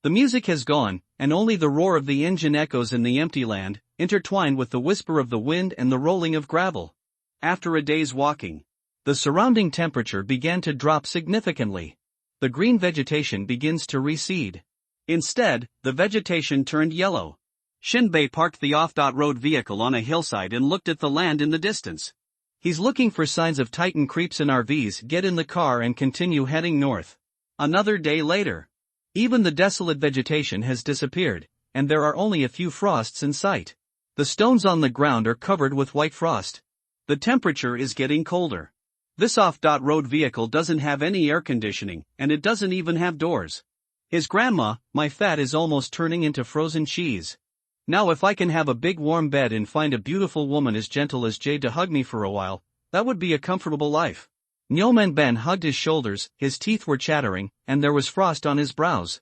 The music has gone, and only the roar of the engine echoes in the empty land, intertwined with the whisper of the wind and the rolling of gravel. After a day's walking, the surrounding temperature began to drop significantly. The green vegetation begins to recede. Instead, the vegetation turned yellow. Shinbei parked the off-road vehicle on a hillside and looked at the land in the distance. He's looking for signs of Titan creeps in RVs. Get in the car and continue heading north. Another day later. Even the desolate vegetation has disappeared, and there are only a few frosts in sight. The stones on the ground are covered with white frost. The temperature is getting colder. This off-road vehicle doesn't have any air conditioning, and it doesn't even have doors. His grandma, my fat is almost turning into frozen cheese. Now if I can have a big warm bed and find a beautiful woman as gentle as Jade to hug me for a while, that would be a comfortable life. Nyoman Ben hugged his shoulders, his teeth were chattering, and there was frost on his brows.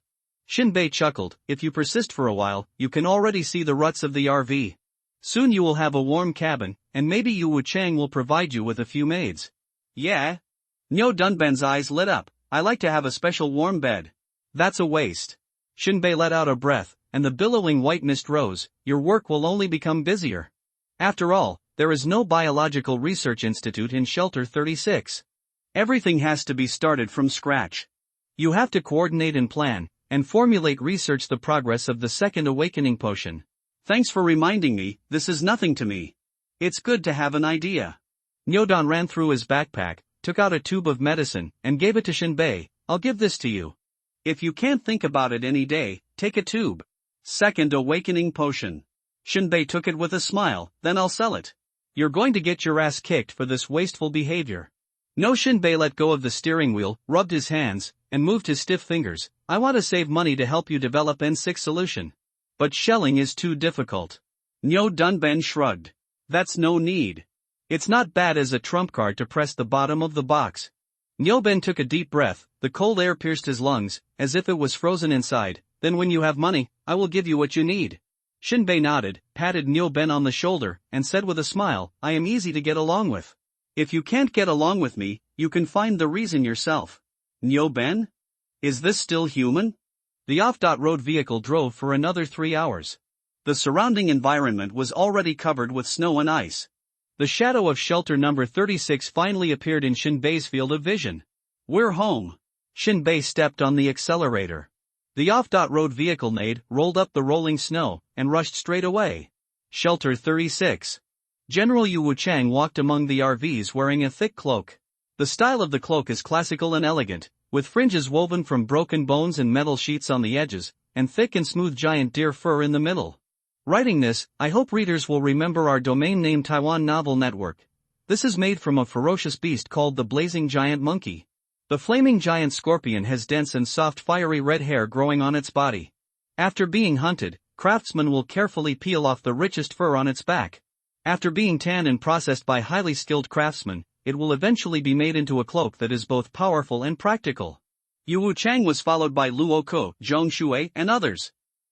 Shinbei chuckled, if you persist for a while, you can already see the ruts of the RV. Soon you will have a warm cabin, and maybe Yu Wuchang will provide you with a few maids. Yeah? Nyo Dunben's eyes lit up, I like to have a special warm bed. That's a waste. Shinbei let out a breath, and the billowing white mist rose, your work will only become busier. After all, there is no biological research institute in Shelter 36. Everything has to be started from scratch. You have to coordinate and plan, and formulate research the progress of the second awakening potion. Thanks for reminding me, this is nothing to me. It's good to have an idea. Nyodon ran through his backpack, took out a tube of medicine, and gave it to Shinbei. I'll give this to you. If you can't think about it any day, take a tube. Second awakening potion. Shinbei took it with a smile, then I'll sell it. You're going to get your ass kicked for this wasteful behavior. No. Shinbei let go of the steering wheel, rubbed his hands, and moved his stiff fingers. I want to save money to help you develop N6 solution. But shelling is too difficult. Nyo Dunben shrugged. That's no need. It's not bad as a trump card to press the bottom of the box. Nyoben took a deep breath, the cold air pierced his lungs, as if it was frozen inside. Then when you have money, I will give you what you need. Shinbei nodded, patted Nyoben on the shoulder, and said with a smile, I am easy to get along with. If you can't get along with me, you can find the reason yourself. Nyoben? Is this still human? The off-road vehicle drove for another 3 hours. The surrounding environment was already covered with snow and ice. The shadow of shelter number 36 finally appeared in Shinbei's field of vision. We're home. Shinbei stepped on the accelerator. The off-road vehicle neighed, rolled up the rolling snow, and rushed straight away. Shelter 36. General Yu Wuchang walked among the RVs wearing a thick cloak. The style of the cloak is classical and elegant, with fringes woven from broken bones and metal sheets on the edges, and thick and smooth giant deer fur in the middle. Writing this, I hope readers will remember our domain name Taiwan Novel Network. This is made from a ferocious beast called the blazing giant monkey. The flaming giant scorpion has dense and soft fiery red hair growing on its body. After being hunted, craftsmen will carefully peel off the richest fur on its back. After being tanned and processed by highly skilled craftsmen, it will eventually be made into a cloak that is both powerful and practical. Yu Wuchang was followed by Luo Ko, Zhong Shui, and others.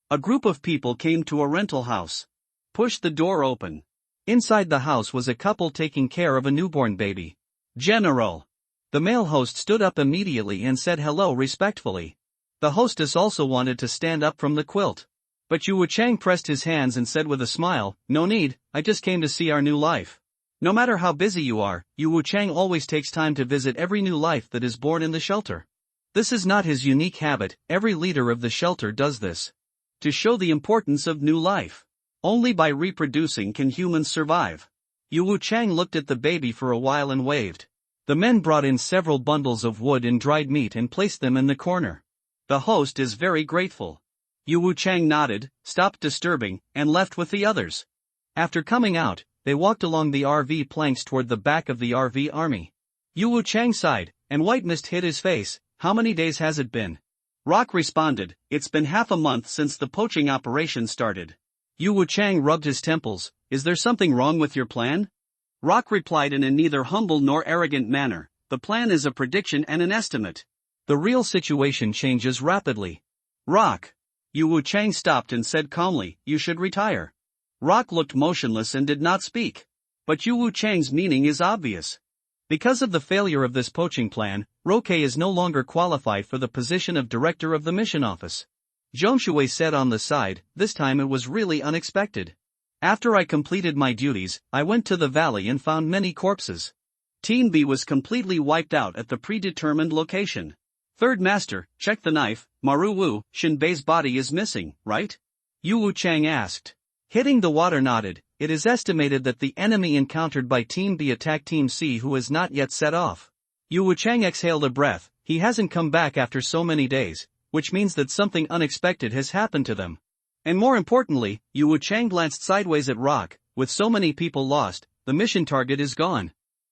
A group of people came to a rental house. Pushed the door open. Inside the house was a couple taking care of a newborn baby. General. The male host stood up immediately and said hello respectfully. The hostess also wanted to stand up from the quilt. But Yu Wuchang pressed his hands and said with a smile, no need, I just came to see our new life. No matter how busy you are, Yu Wuchang always takes time to visit every new life that is born in the shelter. This is not his unique habit, every leader of the shelter does this. To show the importance of new life. Only by reproducing can humans survive. Yu Wuchang looked at the baby for a while and waved. The men brought in several bundles of wood and dried meat and placed them in the corner. The host is very grateful. Yu Wuchang nodded, stopped disturbing, and left with the others. After coming out, they walked along the RV planks toward the back of the RV army. Yu Wuchang sighed, and white mist hid his face. How many days has it been? Rock responded, it's been half a month since the poaching operation started. Yu Wuchang rubbed his temples, is there something wrong with your plan? Rock replied in a neither humble nor arrogant manner, the plan is a prediction and an estimate. The real situation changes rapidly. Rock. Yu Wuchang stopped and said calmly, you should retire. Rock looked motionless and did not speak. But Yu Wuchang's meaning is obvious. Because of the failure of this poaching plan, Roque is no longer qualified for the position of director of the mission office. Zhongshui said on the side, this time it was really unexpected. After I completed my duties, I went to the valley and found many corpses. Team B was completely wiped out at the predetermined location. Third Master, check the knife, Maru Wu, Shinbei's body is missing, right? Yu Wuchang asked. Hitting the water nodded, it is estimated that the enemy encountered by Team B attacked Team C who has not yet set off. Yu Wuchang exhaled a breath, he hasn't come back after so many days, which means that something unexpected has happened to them. And more importantly, Yu Wuchang glanced sideways at Rock, with so many people lost, the mission target is gone.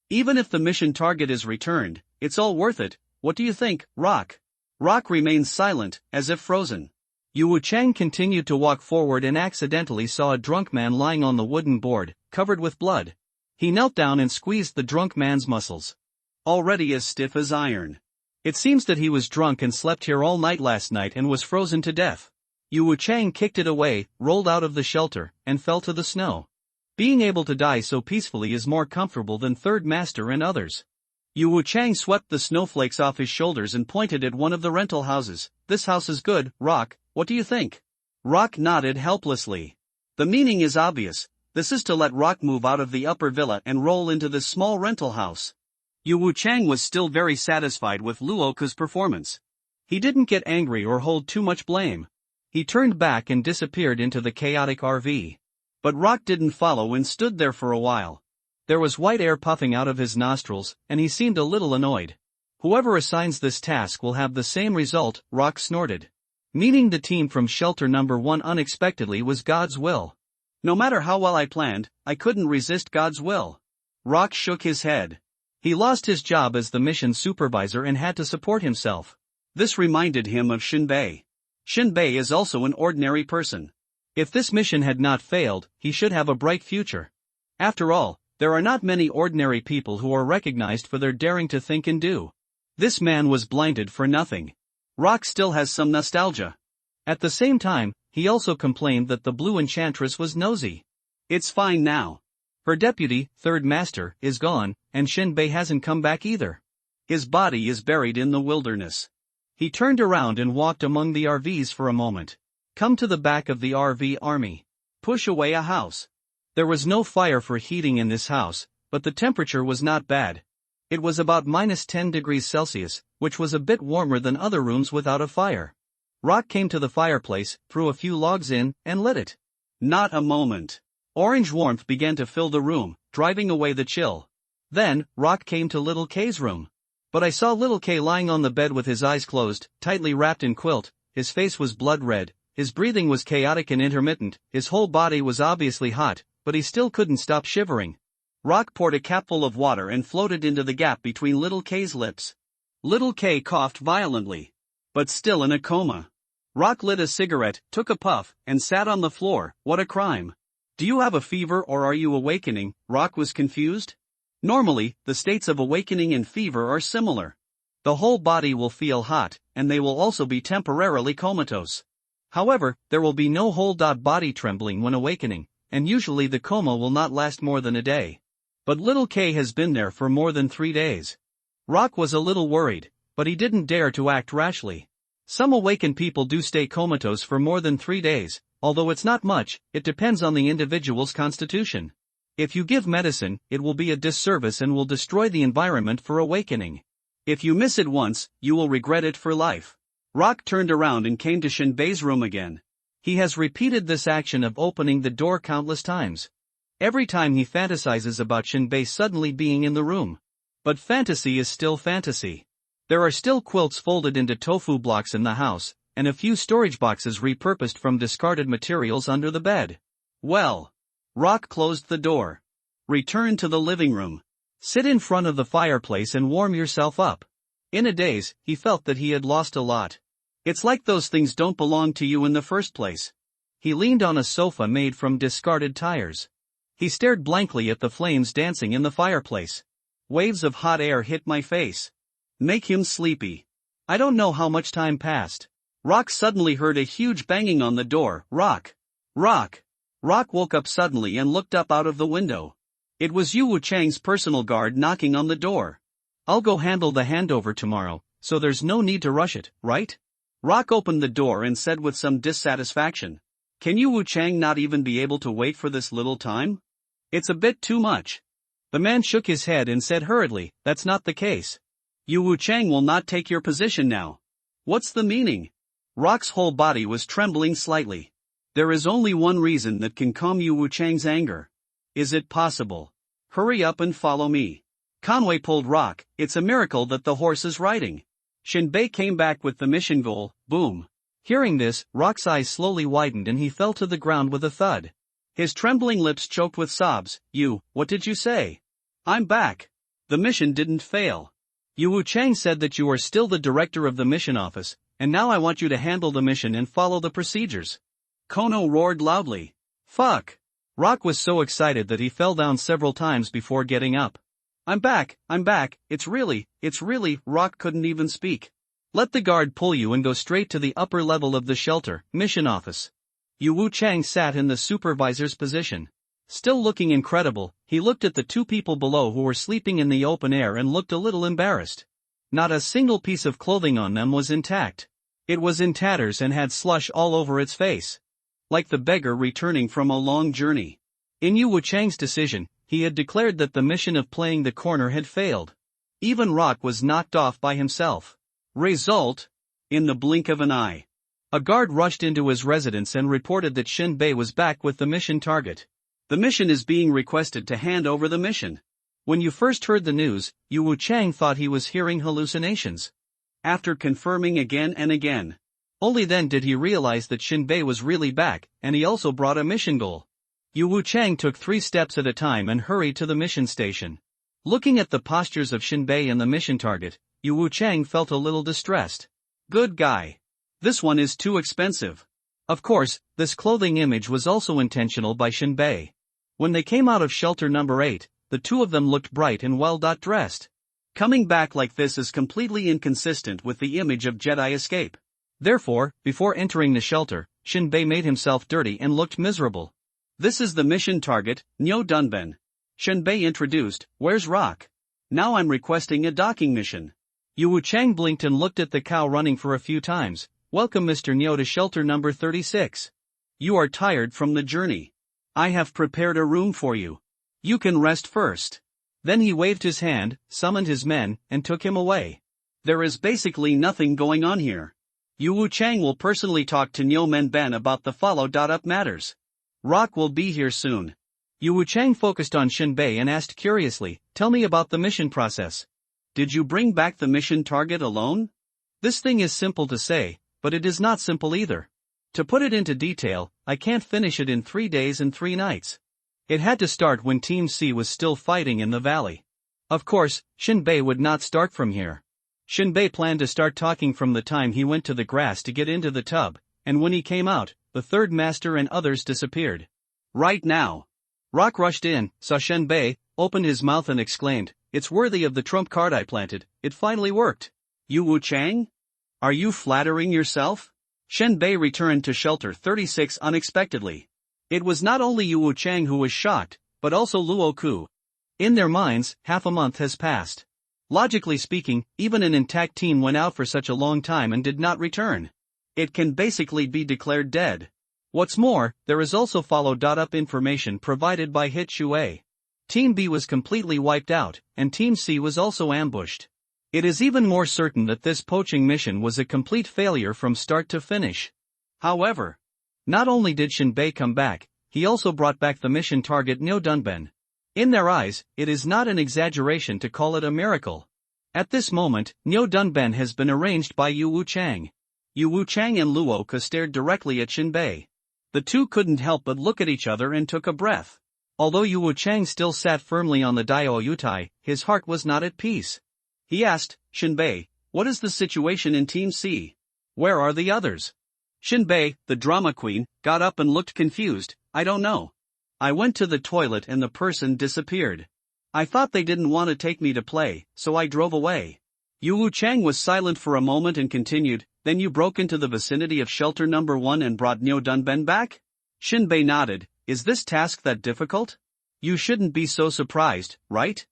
Even if the mission target is returned, it's all worth it, what do you think, Rock? Rock remained silent, as if frozen. Yu Wuchang continued to walk forward and accidentally saw a drunk man lying on the wooden board, covered with blood. He knelt down and squeezed the drunk man's muscles. Already as stiff as iron. It seems that he was drunk and slept here all night last night and was frozen to death. Yu Wuchang kicked it away, rolled out of the shelter, and fell to the snow. Being able to die so peacefully is more comfortable than Third Master and others. Yu Wuchang swept the snowflakes off his shoulders and pointed at one of the rental houses. This house is good, Rock, what do you think? Rock nodded helplessly. The meaning is obvious, this is to let Rock move out of the upper villa and roll into this small rental house. Yu Wuchang was still very satisfied with Luoka's performance. He didn't get angry or hold too much blame. He turned back and disappeared into the chaotic RV. But Rock didn't follow and stood there for a while. There was white air puffing out of his nostrils, and he seemed a little annoyed. Whoever assigns this task will have the same result, Rock snorted. Meaning the team from shelter number 1 unexpectedly was God's will. No matter how well I planned, I couldn't resist God's will. Rock shook his head. He lost his job as the mission supervisor and had to support himself. This reminded him of Shinbei. Shinbei is also an ordinary person. If this mission had not failed, he should have a bright future. After all, there are not many ordinary people who are recognized for their daring to think and do. This man was blinded for nothing. Rock still has some nostalgia. At the same time, he also complained that the Blue Enchantress was nosy. It's fine now. Her deputy, Third Master, is gone, and Shinbei hasn't come back either. His body is buried in the wilderness. He turned around and walked among the RVs for a moment. Come to the back of the RV army. Push away a house. There was no fire for heating in this house, but the temperature was not bad. It was about -10 degrees Celsius, which was a bit warmer than other rooms without a fire. Rock came to the fireplace, threw a few logs in, and lit it. Not a moment. Orange warmth began to fill the room, driving away the chill. Then, Rock came to Little K's room. But I saw Little K lying on the bed with his eyes closed, tightly wrapped in quilt, his face was blood red, his breathing was chaotic and intermittent, his whole body was obviously hot, but he still couldn't stop shivering. Rock poured a capful of water and floated into the gap between Little K's lips. Little K coughed violently. But still in a coma. Rock lit a cigarette, took a puff, and sat on the floor. What a crime. Do you have a fever or are you awakening? Rock was confused. Normally, the states of awakening and fever are similar. The whole body will feel hot, and they will also be temporarily comatose. However, there will be no whole body trembling when awakening, and usually the coma will not last more than a day. But Little K has been there for more than 3 days. Rock was a little worried, but he didn't dare to act rashly. Some awakened people do stay comatose for more than 3 days, although it's not much, it depends on the individual's constitution. If you give medicine, it will be a disservice and will destroy the environment for awakening. If you miss it once, you will regret it for life. Rock turned around and came to Shinbei's room again. He has repeated this action of opening the door countless times. Every time he fantasizes about Shinbei suddenly being in the room. But fantasy is still fantasy. There are still quilts folded into tofu blocks in the house, and a few storage boxes repurposed from discarded materials under the bed. Well. Rock closed the door. Return to the living room. Sit in front of the fireplace and warm yourself up. In a daze, he felt that he had lost a lot. It's like those things don't belong to you in the first place. He leaned on a sofa made from discarded tires. He stared blankly at the flames dancing in the fireplace. Waves of hot air hit my face. Make him sleepy. I don't know how much time passed. Rock suddenly heard a huge banging on the door. Rock! Rock! Rock woke up suddenly and looked up out of the window. It was Yu Wuchang's personal guard knocking on the door. I'll go handle the handover tomorrow, so there's no need to rush it, right? Rock opened the door and said with some dissatisfaction. Can Yu Wuchang not even be able to wait for this little time? It's a bit too much. The man shook his head and said hurriedly, that's not the case. Yu Wuchang will not take your position now. What's the meaning? Rock's whole body was trembling slightly. There is only one reason that can calm Yu Wuchang's anger. Is it possible? Hurry up and follow me. Conway pulled Rock. It's a miracle that the horse is riding. Shinbei came back with the mission goal. Boom. Hearing this, Rock's eyes slowly widened and he fell to the ground with a thud. His trembling lips choked with sobs. What did you say? I'm back. The mission didn't fail. Yu Wuchang said that you are still the director of the mission office, and now I want you to handle the mission and follow the procedures. Kono roared loudly. Fuck! Rock was so excited that he fell down several times before getting up. I'm back, it's really, Rock couldn't even speak. Let the guard pull you and go straight to the upper level of the shelter, mission office. Yu Wuchang sat in the supervisor's position. Still looking incredible, he looked at the two people below who were sleeping in the open air and looked a little embarrassed. Not a single piece of clothing on them was intact. It was in tatters and had slush all over its face. Like the beggar returning from a long journey. In Yu Wuchang's decision, he had declared that the mission of playing the corner had failed. Even Rock was knocked off by himself. Result? In the blink of an eye. A guard rushed into his residence and reported that Shinbei was back with the mission target. The mission is being requested to hand over the mission. When you first heard the news, Yu Wuchang thought he was hearing hallucinations. After confirming again and again. Only then did he realize that Shinbei was really back, and he also brought a mission goal. Yu Wuchang took 3 steps at a time and hurried to the mission station. Looking at the postures of Shinbei and the mission target, Yu Wuchang felt a little distressed. Good guy. This one is too expensive. Of course, this clothing image was also intentional by Shinbei. When they came out of shelter number 8, the two of them looked bright and well dressed. Coming back like this is completely inconsistent with the image of Jedi escape. Therefore, before entering the shelter, Shinbei made himself dirty and looked miserable. This is the mission target, Nyo Dunben. Shinbei introduced, where's Rock? Now I'm requesting a docking mission. Yu Wuchang blinked and looked at the cow running for a few times. Welcome Mr. Nyo to shelter number 36. You are tired from the journey. I have prepared a room for you. You can rest first. Then he waved his hand, summoned his men, and took him away. There is basically nothing going on here. Yu Wuchang will personally talk to Nyo Menben about the follow-up matters. Rock will be here soon. Yu Wuchang focused on Shinbei and asked curiously, tell me about the mission process. Did you bring back the mission target alone? This thing is simple to say, but it is not simple either. To put it into detail, I can't finish it in 3 days and 3 nights. It had to start when Team C was still fighting in the valley. Of course, Shinbei would not start from here. Shinbei planned to start talking from the time he went to the grass to get into the tub, and when he came out, the third master and others disappeared. Right now. Rock rushed in, saw Shinbei, opened his mouth and exclaimed, it's worthy of the trump card I planted, it finally worked. Yu Wuchang? Are you flattering yourself? Shinbei returned to shelter 36 unexpectedly. It was not only Yu Wuchang who was shocked, but also Luo Ku. In their minds, half a month has passed. Logically speaking, even an intact team went out for such a long time and did not return. It can basically be declared dead. What's more, there is also follow-up information provided by Hit Shui. Team B was completely wiped out, and Team C was also ambushed. It is even more certain that this poaching mission was a complete failure from start to finish. However, not only did Shinbei come back, he also brought back the mission target Nyo Dunben. In their eyes, it is not an exaggeration to call it a miracle. At this moment, Nyo Dunben has been arranged by Yu Wuchang. Yu Wuchang and Luo Ke stared directly at Shinbei. The two couldn't help but look at each other and took a breath. Although Yu Wuchang still sat firmly on the Daiou Yutai, his heart was not at peace. He asked, Shinbei, what is the situation in Team C? Where are the others? Shinbei, the drama queen, got up and looked confused. I don't know. I went to the toilet and the person disappeared. I thought they didn't want to take me to play, so I drove away. Yu Wuchang was silent for a moment and continued, then you broke into the vicinity of shelter number 1 and brought Nyo Dunben back? Shinbei nodded. Is this task that difficult? You shouldn't be so surprised, right?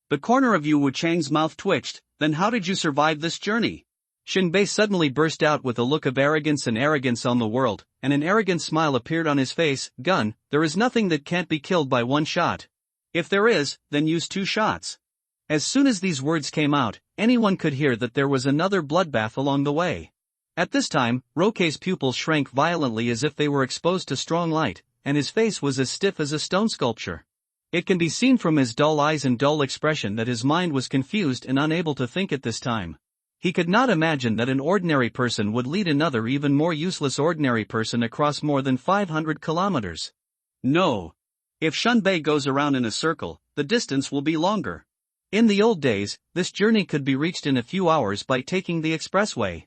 The corner of Yu Wuchang's mouth twitched. Then how did you survive this journey? Shinbei suddenly burst out with a look of arrogance on the world, and an arrogant smile appeared on his face. Gun, there is nothing that can't be killed by one shot. If there is, then use 2 shots. As soon as these words came out, anyone could hear that there was another bloodbath along the way. At this time, Roke's pupils shrank violently as if they were exposed to strong light, and his face was as stiff as a stone sculpture. It can be seen from his dull eyes and dull expression that his mind was confused and unable to think at this time. He could not imagine that an ordinary person would lead another even more useless ordinary person across more than 500 kilometers. No. If Shinbei goes around in a circle, the distance will be longer. In the old days, this journey could be reached in a few hours by taking the expressway.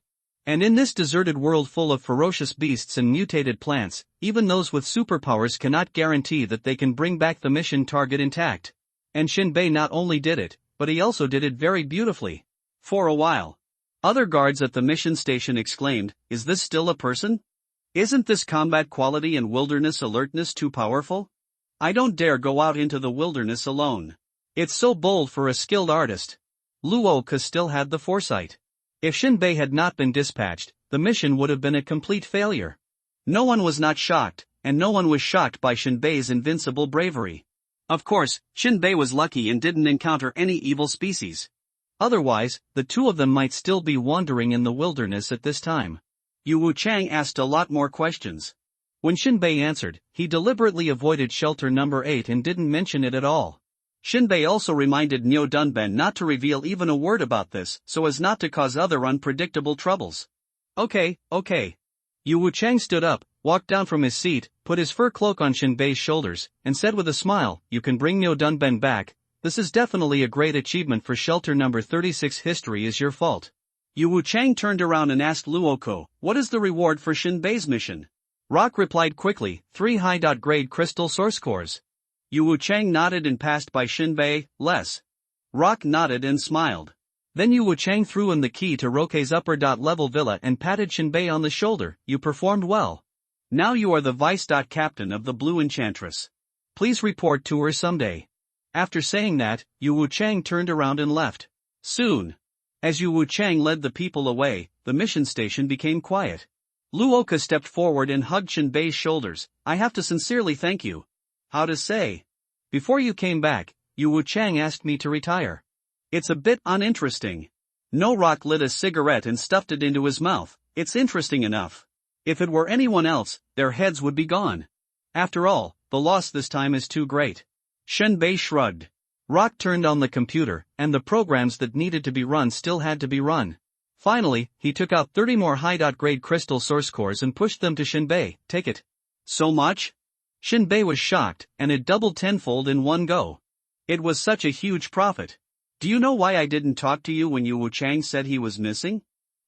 And in this deserted world full of ferocious beasts and mutated plants, even those with superpowers cannot guarantee that they can bring back the mission target intact. And Shinbei not only did it, but he also did it very beautifully. For a while. Other guards at the mission station exclaimed, is this still a person? Isn't this combat quality and wilderness alertness too powerful? I don't dare go out into the wilderness alone. It's so bold for a skilled artist. Luo Ke still had the foresight. If Shinbei had not been dispatched, the mission would have been a complete failure. No one was not shocked, and no one was shocked by Shinbei's invincible bravery. Of course, Shinbei was lucky and didn't encounter any evil species. Otherwise, the two of them might still be wandering in the wilderness at this time. Yu Wuchang asked a lot more questions. When Shinbei answered, he deliberately avoided shelter number 8 and didn't mention it at all. Shinbei also reminded Nyo Dunben not to reveal even a word about this so as not to cause other unpredictable troubles. Okay. Yu Wuchang stood up, walked down from his seat, put his fur cloak on Shinbei's shoulders, and said with a smile, you can bring Nyo Dunben back. This is definitely a great achievement for shelter number 36. History is your fault. Yu Wuchang turned around and asked Luo Ke, what is the reward for Shinbei's mission? Rock replied quickly, 3 high-grade crystal source cores. Yu Wuchang nodded and passed by Shinbei, less. Rock nodded and smiled. Then Yu Wuchang threw him the key to Roke's upper-level villa and patted Shinbei on the shoulder. You performed well. Now you are the vice-captain of the Blue Enchantress. Please report to her someday. After saying that, Yu Wuchang turned around and left. Soon. As Yu Wuchang led the people away, the mission station became quiet. Luo Ke stepped forward and hugged Shinbei's shoulders. I have to sincerely thank you. How to say? Before you came back, Yu Wuchang asked me to retire. It's a bit uninteresting. No. Rock lit a cigarette and stuffed it into his mouth. It's interesting enough. If it were anyone else, their heads would be gone. After all, the loss this time is too great. Shinbei shrugged. Rock turned on the computer, and the programs that needed to be run still had to be run. Finally, he took out 30 more high-grade crystal source cores and pushed them to Shinbei. Take it. So much? Shinbei was shocked, and it doubled tenfold in one go. It was such a huge profit. Do you know why I didn't talk to you when Yu Wuchang said he was missing?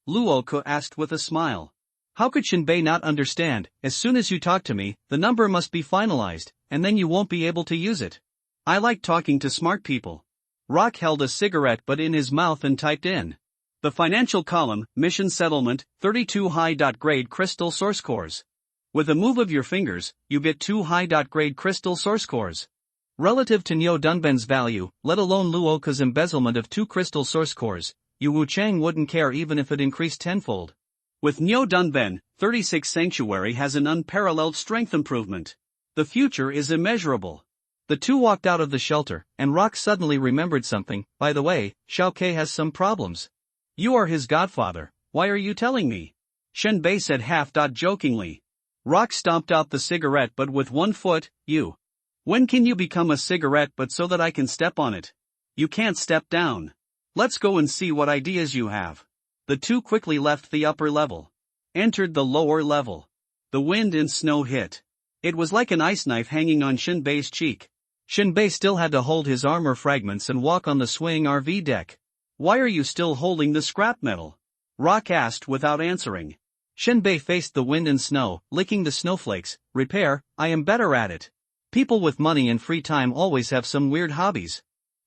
Luo Ke asked with a smile. How could Shinbei not understand? As soon as you talk to me, the number must be finalized, and then you won't be able to use it. I like talking to smart people. Rock held a cigarette butt in his mouth and typed in. The financial column, mission settlement, 32 high-grade crystal source cores. With a move of your fingers, you get 2 high-grade crystal source cores. Relative to Nyo Dunben's value, let alone Luo Ke's embezzlement of 2 crystal source cores, Yu Wuchang wouldn't care even if it increased tenfold. With Nyo Dunben, 36 Sanctuary has an unparalleled strength improvement. The future is immeasurable. The two walked out of the shelter, and Rock suddenly remembered something. By the way, Xiao Ke has some problems. You are his godfather, why are you telling me? Shen Bei said half-jokingly. Rock stomped out the cigarette but with one foot. You. When can you become a cigarette but so that I can step on it? You can't step down. Let's go and see what ideas you have. The two quickly left the upper level. Entered the lower level. The wind and snow hit. It was like an ice knife hanging on Shen Bei's cheek. Shen Bei still had to hold his armor fragments and walk on the swaying RV deck. Why are you still holding the scrap metal? Rock asked without answering. Shen Bei faced the wind and snow, licking the snowflakes. Repair, I am better at it. People with money and free time always have some weird hobbies.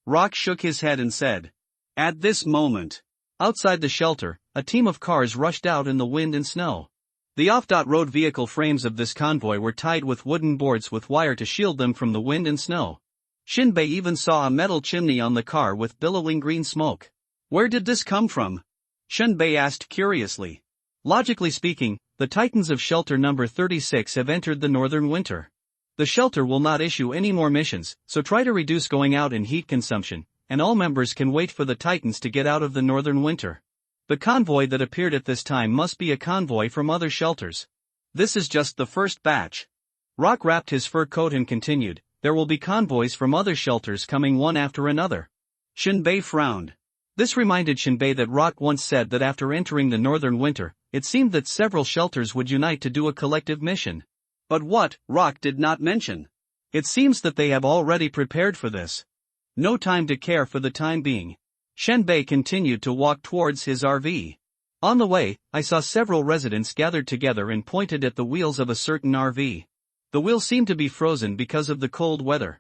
Rock shook his head and said. At this moment. Outside the shelter, a team of cars rushed out in the wind and snow. The off-road vehicle frames of this convoy were tied with wooden boards with wire to shield them from the wind and snow. Shin Bei even saw a metal chimney on the car with billowing green smoke. Where did this come from? Shin Bei asked curiously. Logically speaking, the Titans of Shelter number 36 have entered the northern winter. The shelter will not issue any more missions, so try to reduce going out and heat consumption, and all members can wait for the Titans to get out of the northern winter. The convoy that appeared at this time must be a convoy from other shelters. This is just the first batch. Rock wrapped his fur coat and continued, there will be convoys from other shelters coming one after another. Shin Bei frowned. This reminded Shin Bei that Rock once said that after entering the northern winter, it seemed that several shelters would unite to do a collective mission. But what, Rock did not mention. It seems that they have already prepared for this. No time to care for the time being. Shen Bei continued to walk towards his RV. On the way, I saw several residents gathered together and pointed at the wheels of a certain RV. The wheels seemed to be frozen because of the cold weather.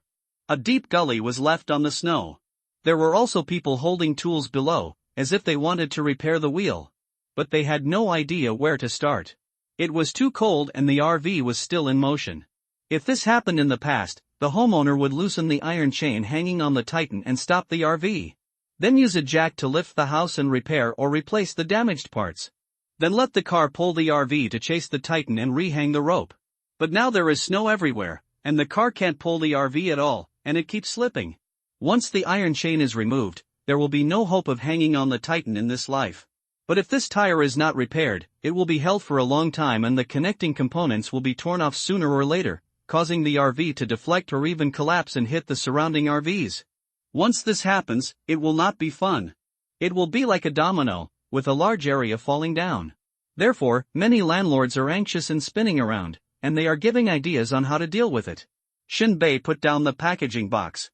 A deep gully was left on the snow. There were also people holding tools below, as if they wanted to repair the wheel. But they had no idea where to start. It was too cold and the RV was still in motion. If this happened in the past, the homeowner would loosen the iron chain hanging on the Titan and stop the RV. Then use a jack to lift the house and repair or replace the damaged parts. Then let the car pull the RV to chase the Titan and rehang the rope. But now there is snow everywhere, and the car can't pull the RV at all, and it keeps slipping. Once the iron chain is removed, there will be no hope of hanging on the Titan in this life. But if this tire is not repaired, it will be held for a long time and the connecting components will be torn off sooner or later, causing the RV to deflect or even collapse and hit the surrounding RVs. Once this happens, it will not be fun. It will be like a domino, with a large area falling down. Therefore, many landlords are anxious and spinning around, and they are giving ideas on how to deal with it. Shin Bei put down the packaging box.